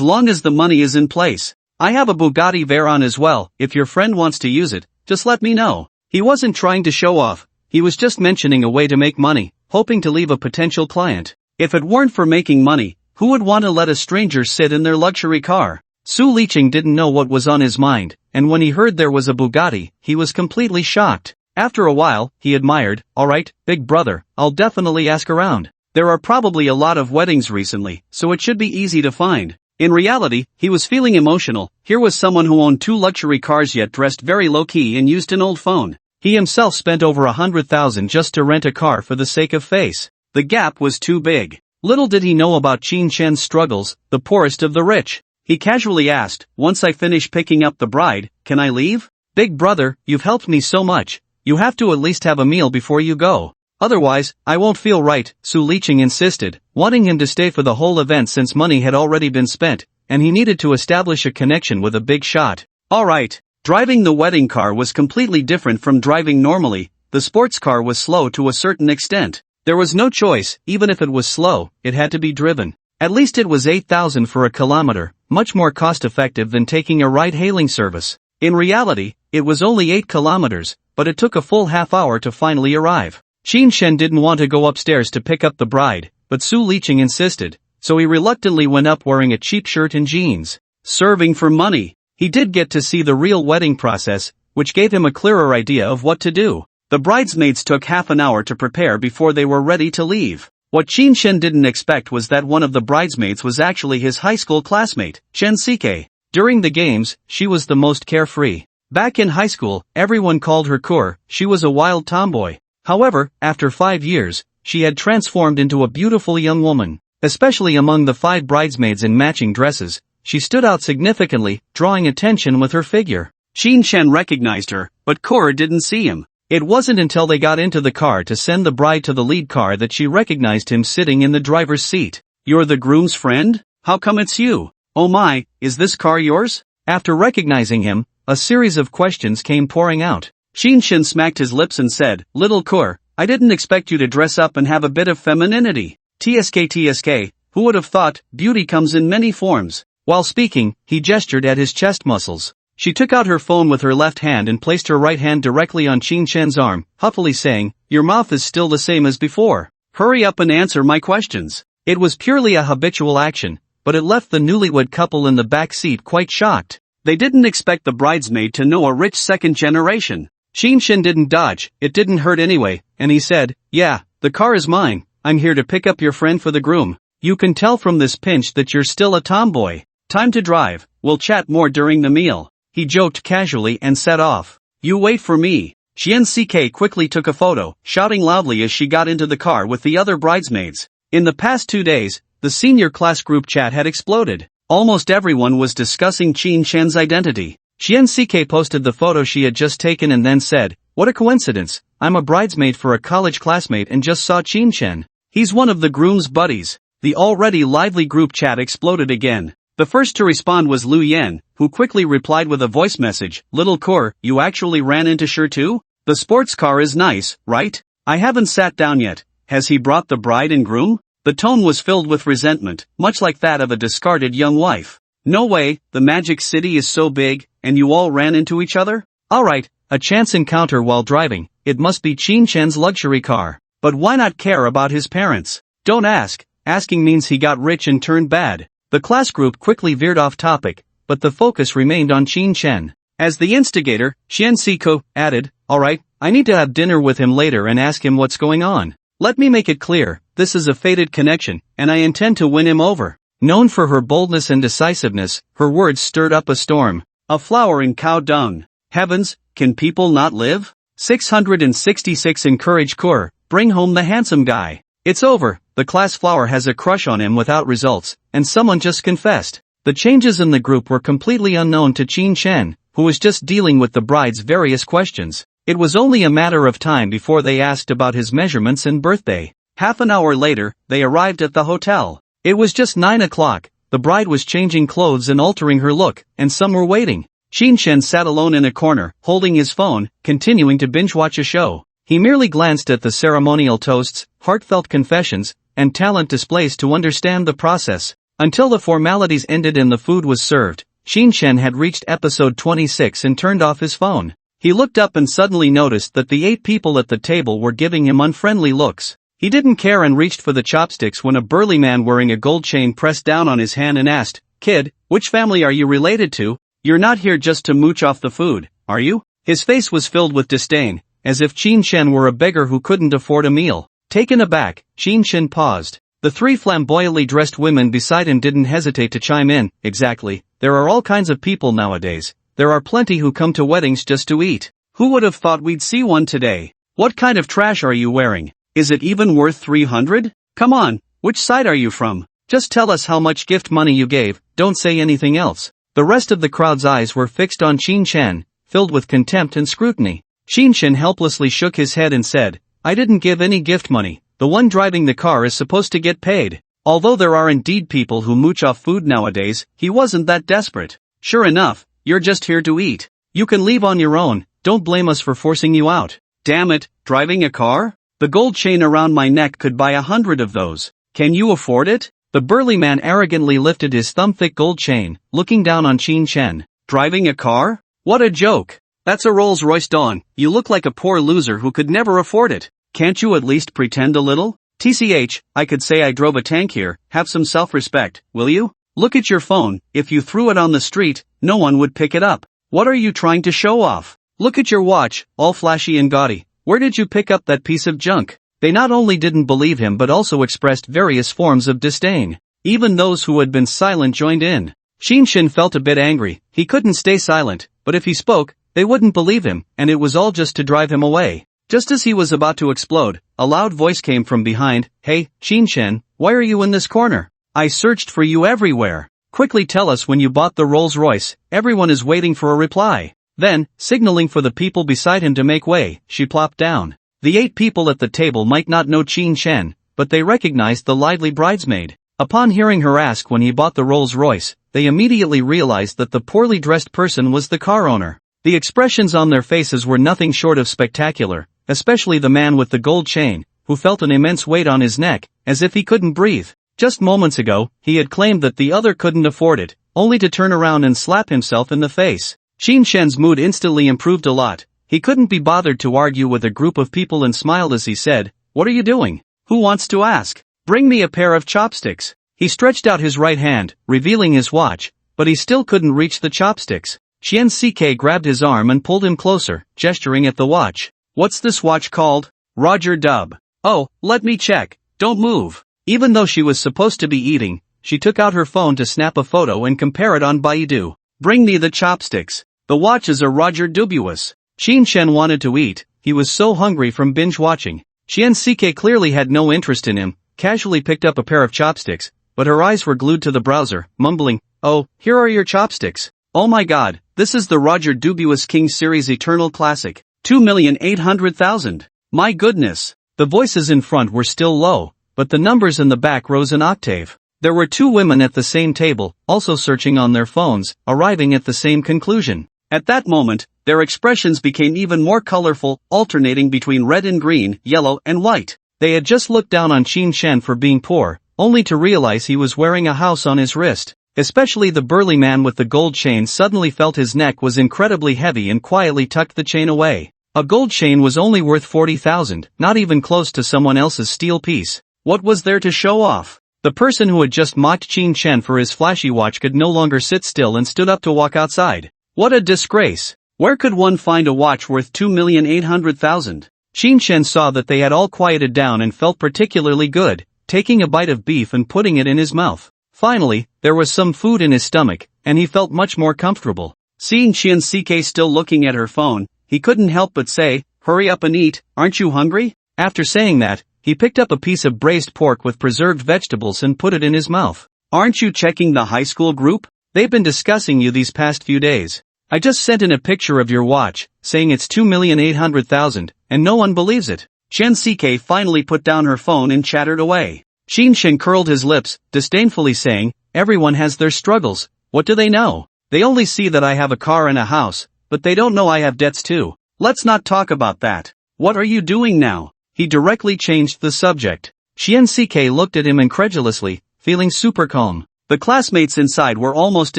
long as the money is in place. I have a Bugatti Veyron as well, if your friend wants to use it, just let me know." He wasn't trying to show off, he was just mentioning a way to make money, hoping to leave a potential client. If it weren't for making money, who would want to let a stranger sit in their luxury car? Su Liqing didn't know what was on his mind, and when he heard there was a Bugatti, he was completely shocked. After a while, he admired, "Alright, big brother, I'll definitely ask around. There are probably a lot of weddings recently, so it should be easy to find." In reality, he was feeling emotional. Here was someone who owned 2 luxury cars yet dressed very low-key and used an old phone. He himself spent over 100,000 just to rent a car for the sake of face. The gap was too big. Little did he know about Shin Chen's struggles, the poorest of the rich. He casually asked, "Once I finish picking up the bride, can I leave?" "Big brother, you've helped me so much. You have to at least have a meal before you go. Otherwise, I won't feel right," Su Liqing insisted, wanting him to stay for the whole event since money had already been spent, and he needed to establish a connection with a big shot. Alright. Driving the wedding car was completely different from driving normally. The sports car was slow to a certain extent. There was no choice, even if it was slow, it had to be driven. At least it was 8,000 for a kilometer, much more cost-effective than taking a ride-hailing service. In reality, it was only 8 kilometers, but it took a full half hour to finally arrive. Shin Chen didn't want to go upstairs to pick up the bride, but Su Liqing insisted, so he reluctantly went up wearing a cheap shirt and jeans. Serving for money. He did get to see the real wedding process, which gave him a clearer idea of what to do. The bridesmaids took half an hour to prepare before they were ready to leave. What Shin Chen didn't expect was that one of the bridesmaids was actually his high school classmate, Chen Sike. During the games, she was the most carefree. Back in high school, everyone called her Kur, she was a wild tomboy. However, after 5 years, she had transformed into a beautiful young woman. Especially among the 5 bridesmaids in matching dresses, she stood out significantly, drawing attention with her figure. Shin Chen recognized her, but Kur didn't see him. It wasn't until they got into the car to send the bride to the lead car that she recognized him sitting in the driver's seat. "You're the groom's friend? How come it's you? Oh my, is this car yours?" After recognizing him, a series of questions came pouring out. Shin Chen smacked his lips and said, "Little Kur, I didn't expect you to dress up and have a bit of femininity. TSK, who would have thought, beauty comes in many forms." While speaking, he gestured at his chest muscles. She took out her phone with her left hand and placed her right hand directly on Qin Shen's arm, huffily saying, "Your mouth is still the same as before. Hurry up and answer my questions." It was purely a habitual action, but it left the newlywed couple in the back seat quite shocked. They didn't expect the bridesmaid to know a rich second generation. Qin Shen didn't dodge, it didn't hurt anyway, and he said, "Yeah, the car is mine. I'm here to pick up your friend for the groom. You can tell from this pinch that you're still a tomboy. Time to drive, we'll chat more during the meal." He joked casually and set off. "You wait for me." Xian CK quickly took a photo, shouting loudly as she got into the car with the other bridesmaids. In the past 2 days, the senior class group chat had exploded. Almost everyone was discussing Qin Shen's identity. Xian CK posted the photo she had just taken and then said, "What a coincidence, I'm a bridesmaid for a college classmate and just saw Qin Shen. He's one of the groom's buddies." The already lively group chat exploded again. The first to respond was Lu Yan, who quickly replied with a voice message, "Little Kur, you actually ran into Shi too? The sports car is nice, right? I haven't sat down yet. Has he brought the bride and groom?" The tone was filled with resentment, much like that of a discarded young wife. "No way, the Magic City is so big, and you all ran into each other? Alright, a chance encounter while driving, it must be Qin Shen's luxury car. But why not care about his parents? Don't ask, asking means he got rich and turned bad." The class group quickly veered off topic, but the focus remained on Qin Shen. As the instigator, Xian Siko added, "Alright, I need to have dinner with him later and ask him what's going on. Let me make it clear, this is a fated connection, and I intend to win him over." Known for her boldness and decisiveness, her words stirred up a storm. A flower in cow dung. Heavens, can people not live? 666 Encourage Kur, bring home the handsome guy. It's over, the class flower has a crush on him without results, and someone just confessed. The changes in the group were completely unknown to Qin Shen, who was just dealing with the bride's various questions. It was only a matter of time before they asked about his measurements and birthday. Half an hour later, they arrived at the hotel. It was just 9 o'clock, the bride was changing clothes and altering her look, and some were waiting. Qin Shen sat alone in a corner, holding his phone, continuing to binge-watch a show. He merely glanced at the ceremonial toasts, heartfelt confessions, and talent displays to understand the process. Until the formalities ended and the food was served, Qin Shen had reached episode 26 and turned off his phone. He looked up and suddenly noticed that the 8 people at the table were giving him unfriendly looks. He didn't care and reached for the chopsticks when a burly man wearing a gold chain pressed down on his hand and asked, "Kid, which family are you related to? You're not here just to mooch off the food, are you?" His face was filled with disdain, as if Qin Shen were a beggar who couldn't afford a meal. Taken aback, Qin Shen paused. The 3 flamboyantly dressed women beside him didn't hesitate to chime in. "Exactly, there are all kinds of people nowadays. There are plenty who come to weddings just to eat. Who would have thought we'd see one today? What kind of trash are you wearing? Is it even worth 300? Come on, which side are you from? Just tell us how much gift money you gave, don't say anything else." The rest of the crowd's eyes were fixed on Qin Shen, filled with contempt and scrutiny. Qin Shen helplessly shook his head and said, "I didn't give any gift money. The one driving the car is supposed to get paid." Although there are indeed people who mooch off food nowadays, he wasn't that desperate. "Sure enough, you're just here to eat. You can leave on your own, don't blame us for forcing you out." "Damn it, driving a car? The gold chain around my neck could buy 100 of those. Can you afford it?" The burly man arrogantly lifted his thumb-thick gold chain, looking down on Qin Shen. "Driving a car? What a joke. That's a Rolls-Royce Dawn. You look like a poor loser who could never afford it. Can't you at least pretend a little? TCH, I could say I drove a tank here, have some self-respect, will you? Look at your phone, if you threw it on the street, no one would pick it up. What are you trying to show off? Look at your watch, all flashy and gaudy. Where did you pick up that piece of junk?" They not only didn't believe him but also expressed various forms of disdain. Even those who had been silent joined in. Qin Shen felt a bit angry. He couldn't stay silent, but if he spoke, they wouldn't believe him, and it was all just to drive him away. Just as he was about to explode, a loud voice came from behind. "Hey, Qin Shen, why are you in this corner? I searched for you everywhere. Quickly tell us when you bought the Rolls-Royce, everyone is waiting for a reply." Then, signaling for the people beside him to make way, she plopped down. The 8 people at the table might not know Qin Shen, but they recognized the lively bridesmaid. Upon hearing her ask when he bought the Rolls-Royce, they immediately realized that the poorly dressed person was the car owner. The expressions on their faces were nothing short of spectacular, especially the man with the gold chain, who felt an immense weight on his neck, as if he couldn't breathe. Just moments ago, he had claimed that the other couldn't afford it, only to turn around and slap himself in the face. Qin Shen's mood instantly improved a lot. He couldn't be bothered to argue with a group of people and smiled as he said, "What are you doing? Who wants to ask? Bring me a pair of chopsticks." He stretched out his right hand, revealing his watch, but he still couldn't reach the chopsticks. Qian CK grabbed his arm and pulled him closer, gesturing at the watch. "What's this watch called?" "Roger Dub." "Oh, let me check, don't move." Even though she was supposed to be eating, she took out her phone to snap a photo and compare it on Baidu. "Bring me the chopsticks. The watches are Roger Dubious." Qin Shen wanted to eat, he was so hungry from binge watching. Qian CK clearly had no interest in him, casually picked up a pair of chopsticks, but her eyes were glued to the browser, mumbling, "Oh, here are your chopsticks. Oh my god, this is the Roger Dubious King Series Eternal Classic. 2,800,000. My goodness." The voices in front were still low, but the numbers in the back rose an octave. There were two women at the same table, also searching on their phones, arriving at the same conclusion. At that moment, their expressions became even more colorful, alternating between red and green, yellow and white. They had just looked down on Qin Shen for being poor, only to realize he was wearing a house on his wrist. Especially the burly man with the gold chain suddenly felt his neck was incredibly heavy and quietly tucked the chain away. A gold chain was only worth 40,000, not even close to someone else's steel piece. What was there to show off? The person who had just mocked Qin Shen for his flashy watch could no longer sit still and stood up to walk outside. What a disgrace! Where could one find a watch worth 2,800,000? Qin Shen saw that they had all quieted down and felt particularly good, taking a bite of beef and putting it in his mouth. Finally, there was some food in his stomach, and he felt much more comfortable. Seeing Qian CK still looking at her phone, he couldn't help but say, "Hurry up and eat, aren't you hungry?" After saying that, he picked up a piece of braised pork with preserved vegetables and put it in his mouth. "Aren't you checking the high school group? They've been discussing you these past few days. I just sent in a picture of your watch, saying it's 2,800,000, and no one believes it." Qian CK finally put down her phone and chattered away. Qin Shen curled his lips, disdainfully saying, "Everyone has their struggles, what do they know? They only see that I have a car and a house, but they don't know I have debts too. Let's not talk about that. What are you doing now?" He directly changed the subject. Qian CK looked at him incredulously, feeling super calm. The classmates inside were almost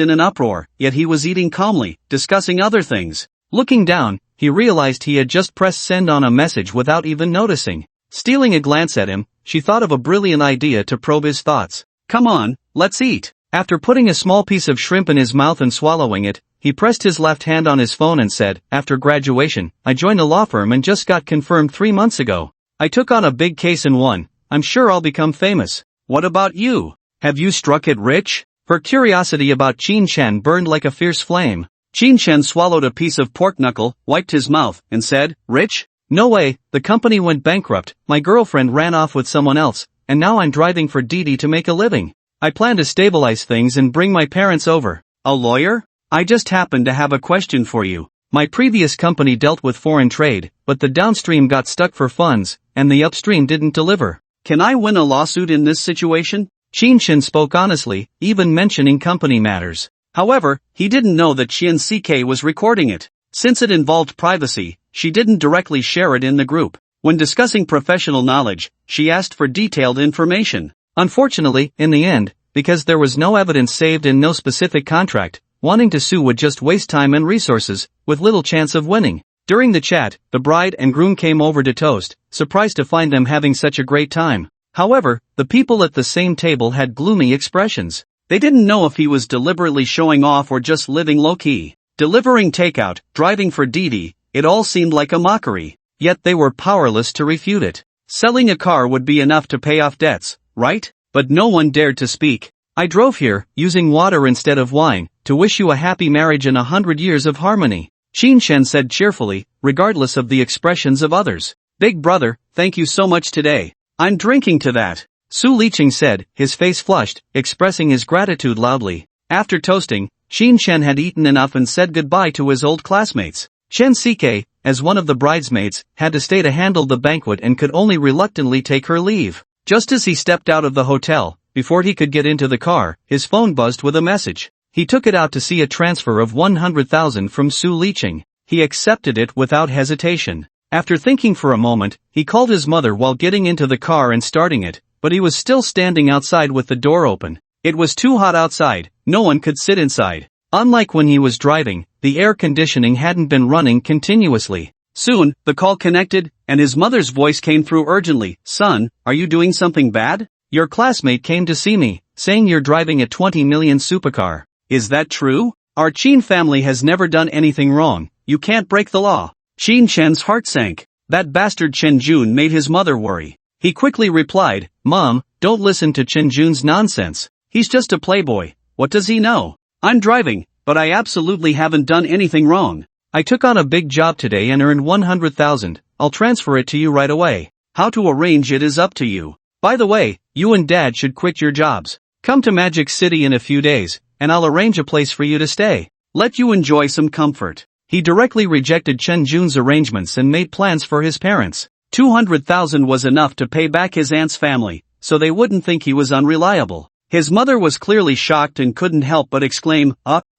in an uproar, yet he was eating calmly, discussing other things. Looking down, he realized he had just pressed send on a message without even noticing. Stealing a glance at him, she thought of a brilliant idea to probe his thoughts. "Come on, let's eat." After putting a small piece of shrimp in his mouth and swallowing it, he pressed his left hand on his phone and said, "After graduation, I joined a law firm and just got confirmed 3 months ago. I took on a big case and won. I'm sure I'll become famous. What about you? Have you struck it rich?" Her curiosity about Qin Shen burned like a fierce flame. Qin Shen swallowed a piece of pork knuckle, wiped his mouth, and said, "Rich? No way, the company went bankrupt, my girlfriend ran off with someone else, and now I'm driving for Didi to make a living. I plan to stabilize things and bring my parents over." "A lawyer? I just happen to have a question for you. My previous company dealt with foreign trade, but the downstream got stuck for funds, and the upstream didn't deliver. Can I win a lawsuit in this situation?" Qin Shen spoke honestly, even mentioning company matters. However, he didn't know that Qian CK was recording it. Since it involved privacy, she didn't directly share it in the group. When discussing professional knowledge, she asked for detailed information. Unfortunately, in the end, because there was no evidence saved and no specific contract, wanting to sue would just waste time and resources, with little chance of winning. During the chat, the bride and groom came over to toast, surprised to find them having such a great time. However, the people at the same table had gloomy expressions. They didn't know if he was deliberately showing off or just living low-key. Delivering takeout, driving for Didi, it all seemed like a mockery. Yet they were powerless to refute it. Selling a car would be enough to pay off debts, right? But no one dared to speak. "I drove here, using water instead of wine, to wish you a happy marriage and 100 years of harmony," Qin Shen said cheerfully, regardless of the expressions of others. "Big brother, thank you so much today. I'm drinking to that," Su Liqing said, his face flushed, expressing his gratitude loudly. After toasting, Qin Shen had eaten enough and said goodbye to his old classmates. Qian CK, as one of the bridesmaids, had to stay to handle the banquet and could only reluctantly take her leave. Just as he stepped out of the hotel, before he could get into the car, his phone buzzed with a message. He took it out to see a transfer of 100,000 from Su Liqing. He accepted it without hesitation. After thinking for a moment, he called his mother while getting into the car and starting it, but he was still standing outside with the door open. It was too hot outside, no one could sit inside. Unlike when he was driving, the air conditioning hadn't been running continuously. Soon, the call connected, and his mother's voice came through urgently. Son, are you doing something bad? Your classmate came to see me, saying you're driving a 20 million supercar. Is that true? Our Chin family has never done anything wrong. You can't break the law. Chin Chen's heart sank. That bastard Chen Jun made his mother worry. He quickly replied, Mom, don't listen to Chen Jun's nonsense. He's just a playboy. What does he know? I'm driving, but I absolutely haven't done anything wrong. I took on a big job today and earned 100,000. I'll transfer it to you right away. How to arrange it is up to you. By the way, you and Dad should quit your jobs. Come to Magic City in a few days, and I'll arrange a place for you to stay. Let you enjoy some comfort. He directly rejected Chen Jun's arrangements and made plans for his parents. 200,000 was enough to pay back his aunt's family, so they wouldn't think he was unreliable. His mother was clearly shocked and couldn't help but exclaim,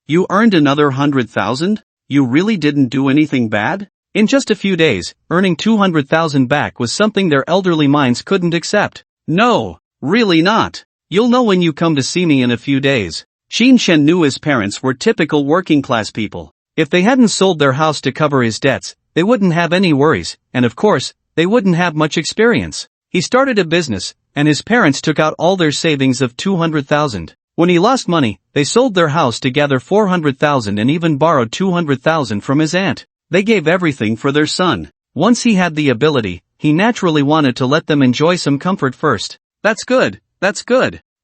you earned another 100,000? You really didn't do anything bad? In just a few days, earning 200,000 back was something their elderly minds couldn't accept. No, really not. You'll know when you come to see me in a few days. Chin Chen knew his parents were typical working class people. If they hadn't sold their house to cover his debts, they wouldn't have any worries, and of course, they wouldn't have much experience. He started a business, and his parents took out all their savings of 200,000. When he lost money, they sold their house to gather 400,000 and even borrowed 200,000 from his aunt. They gave everything for their son. Once he had the ability, he naturally wanted to let them enjoy some comfort first. That's good.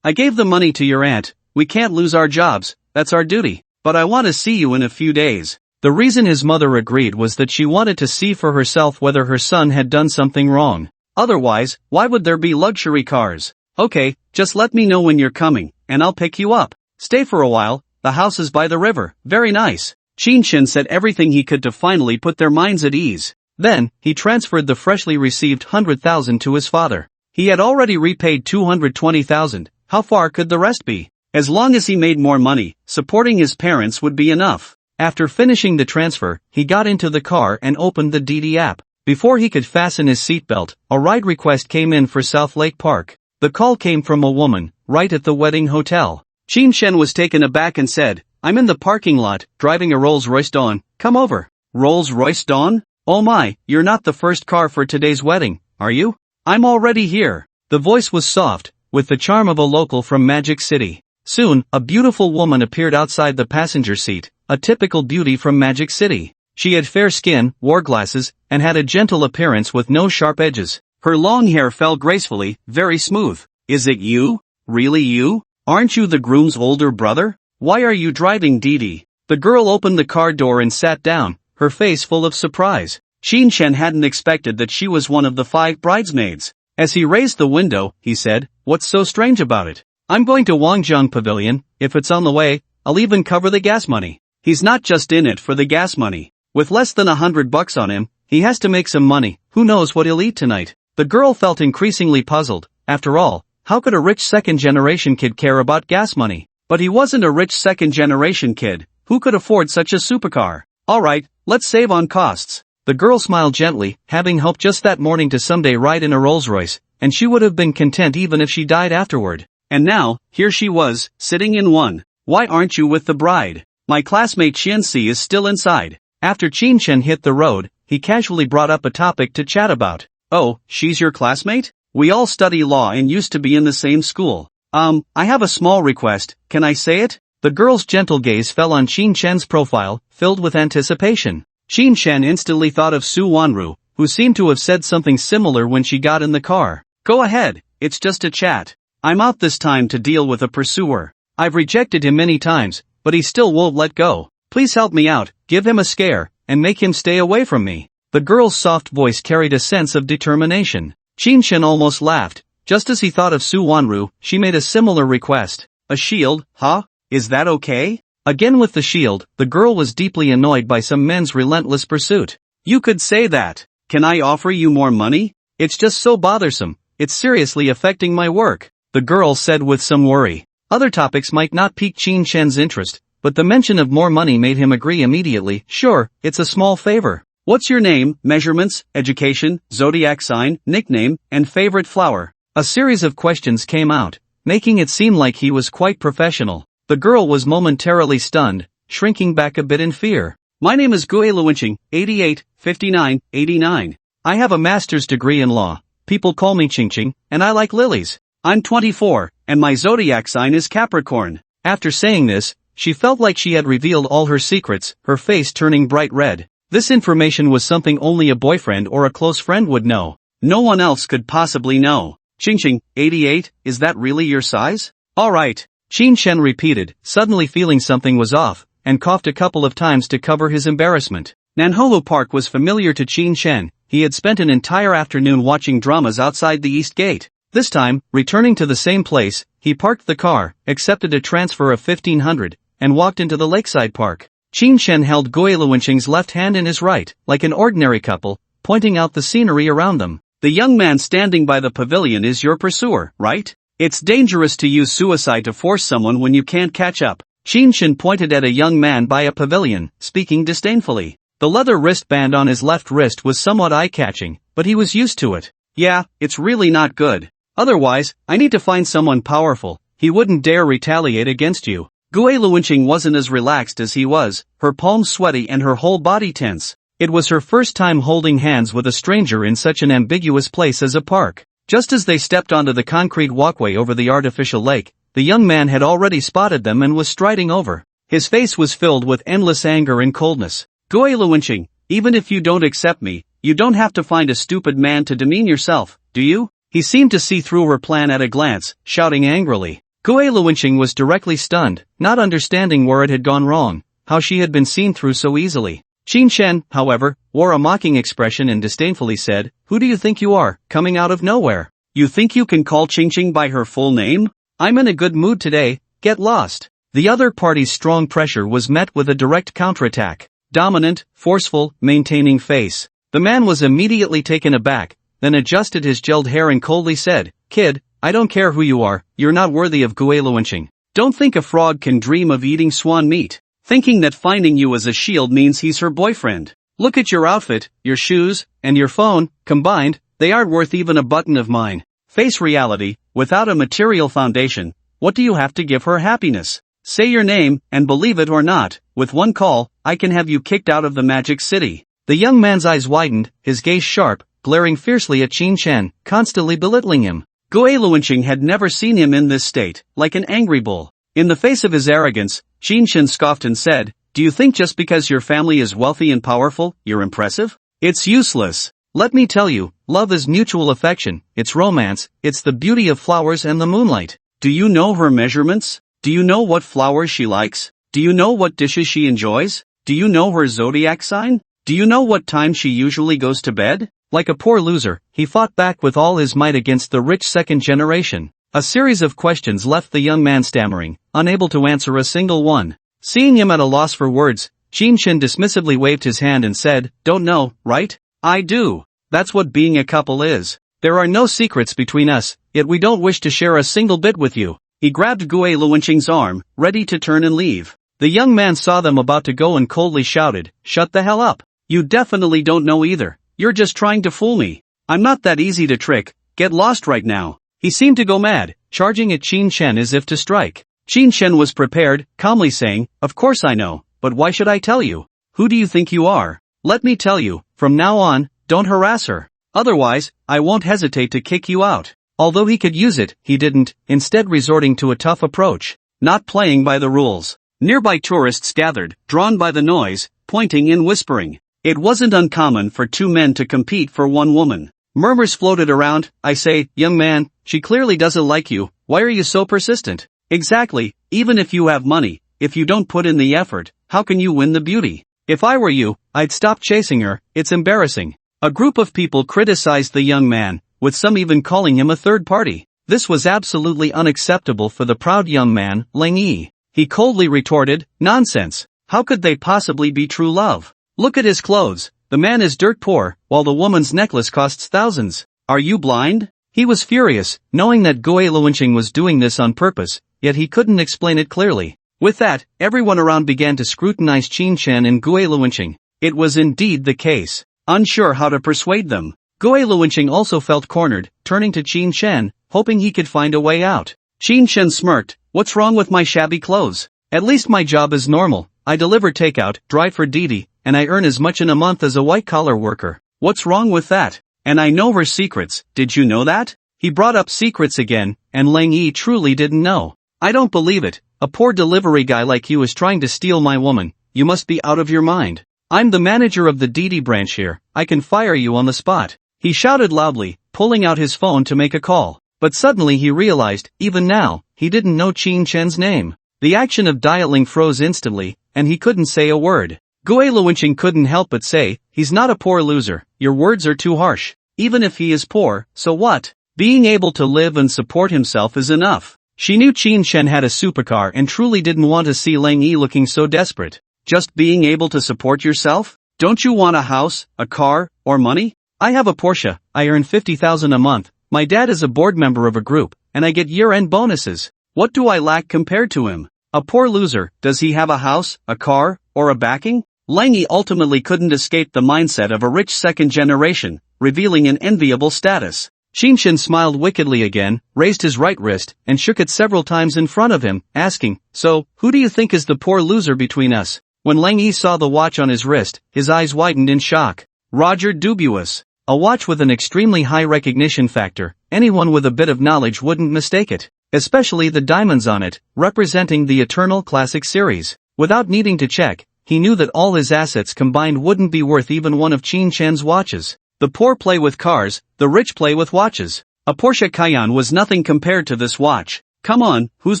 I gave the money to your aunt. We can't lose our jobs, that's our duty. But I want to see you in a few days. The reason his mother agreed was that she wanted to see for herself whether her son had done something wrong. Otherwise, why would there be luxury cars? Okay, just let me know when you're coming, and I'll pick you up. Stay for a while, the house is by the river, very nice. Chin Chen said everything he could to finally put their minds at ease. Then, he transferred the freshly received 100,000 to his father. He had already repaid 220,000, how far could the rest be? As long as he made more money, supporting his parents would be enough. After finishing the transfer, he got into the car and opened the DD app. Before he could fasten his seatbelt, a ride request came in for South Lake Park. The call came from a woman, right at the wedding hotel. Chin Chen was taken aback and said, I'm in the parking lot, driving a Rolls-Royce Dawn, come over. Rolls-Royce Dawn? Oh my, you're not the first car for today's wedding, are you? I'm already here. The voice was soft, with the charm of a local from Magic City. Soon, a beautiful woman appeared outside the passenger seat, a typical beauty from Magic City. She had fair skin, wore glasses, and had a gentle appearance with no sharp edges. Her long hair fell gracefully, very smooth. Is it you? Really you? Aren't you the groom's older brother? Why are you driving Didi? The girl opened the car door and sat down, her face full of surprise. Chin Chen hadn't expected that she was one of the 5 bridesmaids. As he raised the window, he said, What's so strange about it? I'm going to Wangjiang Pavilion. If it's on the way, I'll even cover the gas money. He's not just in it for the gas money. With less than $100 on him, he has to make some money. Who knows what he'll eat tonight? The girl felt increasingly puzzled. After all, how could a rich second-generation kid care about gas money? But he wasn't a rich second-generation kid. Who could afford such a supercar? Alright, let's save on costs. The girl smiled gently, having hoped just that morning to someday ride in a Rolls-Royce, and she would have been content even if she died afterward. And now, here she was, sitting in one. Why aren't you with the bride? My classmate Xianxi is still inside. After Chin Chen hit the road, he casually brought up a topic to chat about. Oh, she's your classmate? We all study law and used to be in the same school. I have a small request, can I say it? The girl's gentle gaze fell on Chin Chen's profile, filled with anticipation. Chin Chen instantly thought of Su Wanru, who seemed to have said something similar when she got in the car. Go ahead, it's just a chat. I'm out this time to deal with a pursuer. I've rejected him many times, but he still won't let go. Please help me out, give him a scare, and make him stay away from me. The girl's soft voice carried a sense of determination. Chin Chen almost laughed. Just as he thought of Su Wanru, she made a similar request. A shield, huh? Is that okay? Again with the shield, the girl was deeply annoyed by some men's relentless pursuit. You could say that. Can I offer you more money? It's just so bothersome. It's seriously affecting my work, the girl said with some worry. Other topics might not pique Chin Chen's interest, but the mention of more money made him agree immediately. Sure, it's a small favor. What's your name, measurements, education, zodiac sign, nickname, and favorite flower? A series of questions came out, making it seem like he was quite professional. The girl was momentarily stunned, shrinking back a bit in fear. My name is Gue Luwenching, 88, 59, 89. I have a master's degree in law. People call me Ching Ching, and I like lilies. I'm 24, and my zodiac sign is Capricorn. After saying this, she felt like she had revealed all her secrets, her face turning bright red. This information was something only a boyfriend or a close friend would know. No one else could possibly know. Ching Ching, 88, is that really your size? Alright. Qin Shen repeated, suddenly feeling something was off, and coughed a couple of times to cover his embarrassment. Nanholu Park was familiar to Qin Shen. He had spent an entire afternoon watching dramas outside the East Gate. This time, returning to the same place, he parked the car, accepted a transfer of 1,500, and walked into the lakeside park. Qin Shen held Gue Luwenching's left hand in his right, like an ordinary couple, pointing out the scenery around them. The young man standing by the pavilion is your pursuer, right? It's dangerous to use suicide to force someone when you can't catch up. Qin Shen pointed at a young man by a pavilion, speaking disdainfully. The leather wristband on his left wrist was somewhat eye-catching, but he was used to it. Yeah, it's really not good. Otherwise, I need to find someone powerful. He wouldn't dare retaliate against you. Gue Luwenching wasn't as relaxed as he was, her palms sweaty and her whole body tense. It was her first time holding hands with a stranger in such an ambiguous place as a park. Just as they stepped onto the concrete walkway over the artificial lake, the young man had already spotted them and was striding over. His face was filled with endless anger and coldness. Gue Luwenching, even if you don't accept me, you don't have to find a stupid man to demean yourself, do you? He seemed to see through her plan at a glance, shouting angrily. Gue Luwenching was directly stunned, not understanding where it had gone wrong, how she had been seen through so easily. Qin Shen, however, wore a mocking expression and disdainfully said, "Who do you think you are, coming out of nowhere? You think you can call Qing Qing by her full name? I'm in a good mood today, get lost." The other party's strong pressure was met with a direct counterattack. Dominant, forceful, maintaining face. The man was immediately taken aback, then adjusted his gelled hair and coldly said, "Kid, I don't care who you are, you're not worthy of Gue Luwenching. Don't think a frog can dream of eating swan meat. Thinking that finding you as a shield means he's her boyfriend. Look at your outfit, your shoes, and your phone, combined, they aren't worth even a button of mine. Face reality, without a material foundation, what do you have to give her happiness? Say your name, and believe it or not, with one call, I can have you kicked out of the Magic City." The young man's eyes widened, his gaze sharp, glaring fiercely at Qin Shen, constantly belittling him. Gue Luwenching had never seen him in this state, like an angry bull. In the face of his arrogance, Qin Shen scoffed and said, "Do you think just because your family is wealthy and powerful, you're impressive? It's useless. Let me tell you, love is mutual affection, it's romance, it's the beauty of flowers and the moonlight. Do you know her measurements? Do you know what flowers she likes? Do you know what dishes she enjoys? Do you know her zodiac sign? Do you know what time she usually goes to bed?" Like a poor loser, he fought back with all his might against the rich second generation. A series of questions left the young man stammering, unable to answer a single one. Seeing him at a loss for words, Qin Shen dismissively waved his hand and said, "Don't know, right? I do. That's what being a couple is. There are no secrets between us, yet we don't wish to share a single bit with you." He grabbed Gue Luwenching's arm, ready to turn and leave. The young man saw them about to go and coldly shouted, "Shut the hell up. You definitely don't know either. You're just trying to fool me. I'm not that easy to trick, get lost right now." He seemed to go mad, charging at Qin Shen as if to strike. Qin Shen was prepared, calmly saying, "Of course I know, but why should I tell you? Who do you think you are? Let me tell you, from now on, don't harass her. Otherwise, I won't hesitate to kick you out." Although he could use it, he didn't, instead resorting to a tough approach. Not playing by the rules. Nearby tourists gathered, drawn by the noise, pointing and whispering. It wasn't uncommon for two men to compete for one woman. Murmurs floated around, "I say, young man, she clearly doesn't like you, why are you so persistent?" Exactly, even if you have money, if you don't put in the effort, how can you win the beauty? "If I were you, I'd stop chasing her, it's embarrassing." A group of people criticized the young man, with some even calling him a third party. This was absolutely unacceptable for the proud young man, Ling Yi. He coldly retorted, "Nonsense. How could they possibly be true love? Look at his clothes, the man is dirt poor, while the woman's necklace costs thousands. Are you blind?" He was furious, knowing that Gue Luwenching was doing this on purpose, yet he couldn't explain it clearly. With that, everyone around began to scrutinize Qin Shen and Gue Luwenching. It was indeed the case. Unsure how to persuade them, Gue Luwenching also felt cornered, turning to Qin Shen, hoping he could find a way out. Qin Shen smirked, "What's wrong with my shabby clothes? At least my job is normal, I deliver takeout, drive for Didi, and I earn as much in a month as a white-collar worker. What's wrong with that? And I know her secrets, did you know that? He brought up secrets again, and Lang Yi truly didn't know. I don't believe it, a poor delivery guy like you is trying to steal my woman, you must be out of your mind. I'm the manager of the Didi branch here, I can fire you on the spot. He shouted loudly, pulling out his phone to make a call. But suddenly he realized, even now, he didn't know Qin Chen's name. The action of dialing froze instantly, and he couldn't say a word. Gui Luwenqing couldn't help but say, he's not a poor loser, your words are too harsh. Even if he is poor, so what? Being able to live and support himself is enough. She knew Qin Chen had a supercar and truly didn't want to see Lang Yi looking so desperate. Just being able to support yourself? Don't you want a house, a car, or money? I have a Porsche, I earn 50,000 a month, my dad is a board member of a group, and I get year-end bonuses. What do I lack compared to him? A poor loser, does he have a house, a car, or a backing? Lang Yi ultimately couldn't escape the mindset of a rich second generation, revealing an enviable status. Qin Chen smiled wickedly again, raised his right wrist, and shook it several times in front of him, asking, so, who do you think is the poor loser between us? When Lang Yi saw the watch on his wrist, his eyes widened in shock. Roger Dubuis. A watch with an extremely high recognition factor, anyone with a bit of knowledge wouldn't mistake it. Especially the diamonds on it, representing the Eternal Classic series. Without needing to check, he knew that all his assets combined wouldn't be worth even one of Qin Chen's watches. The poor play with cars, the rich play with watches. A Porsche Cayenne was nothing compared to this watch. Come on, who's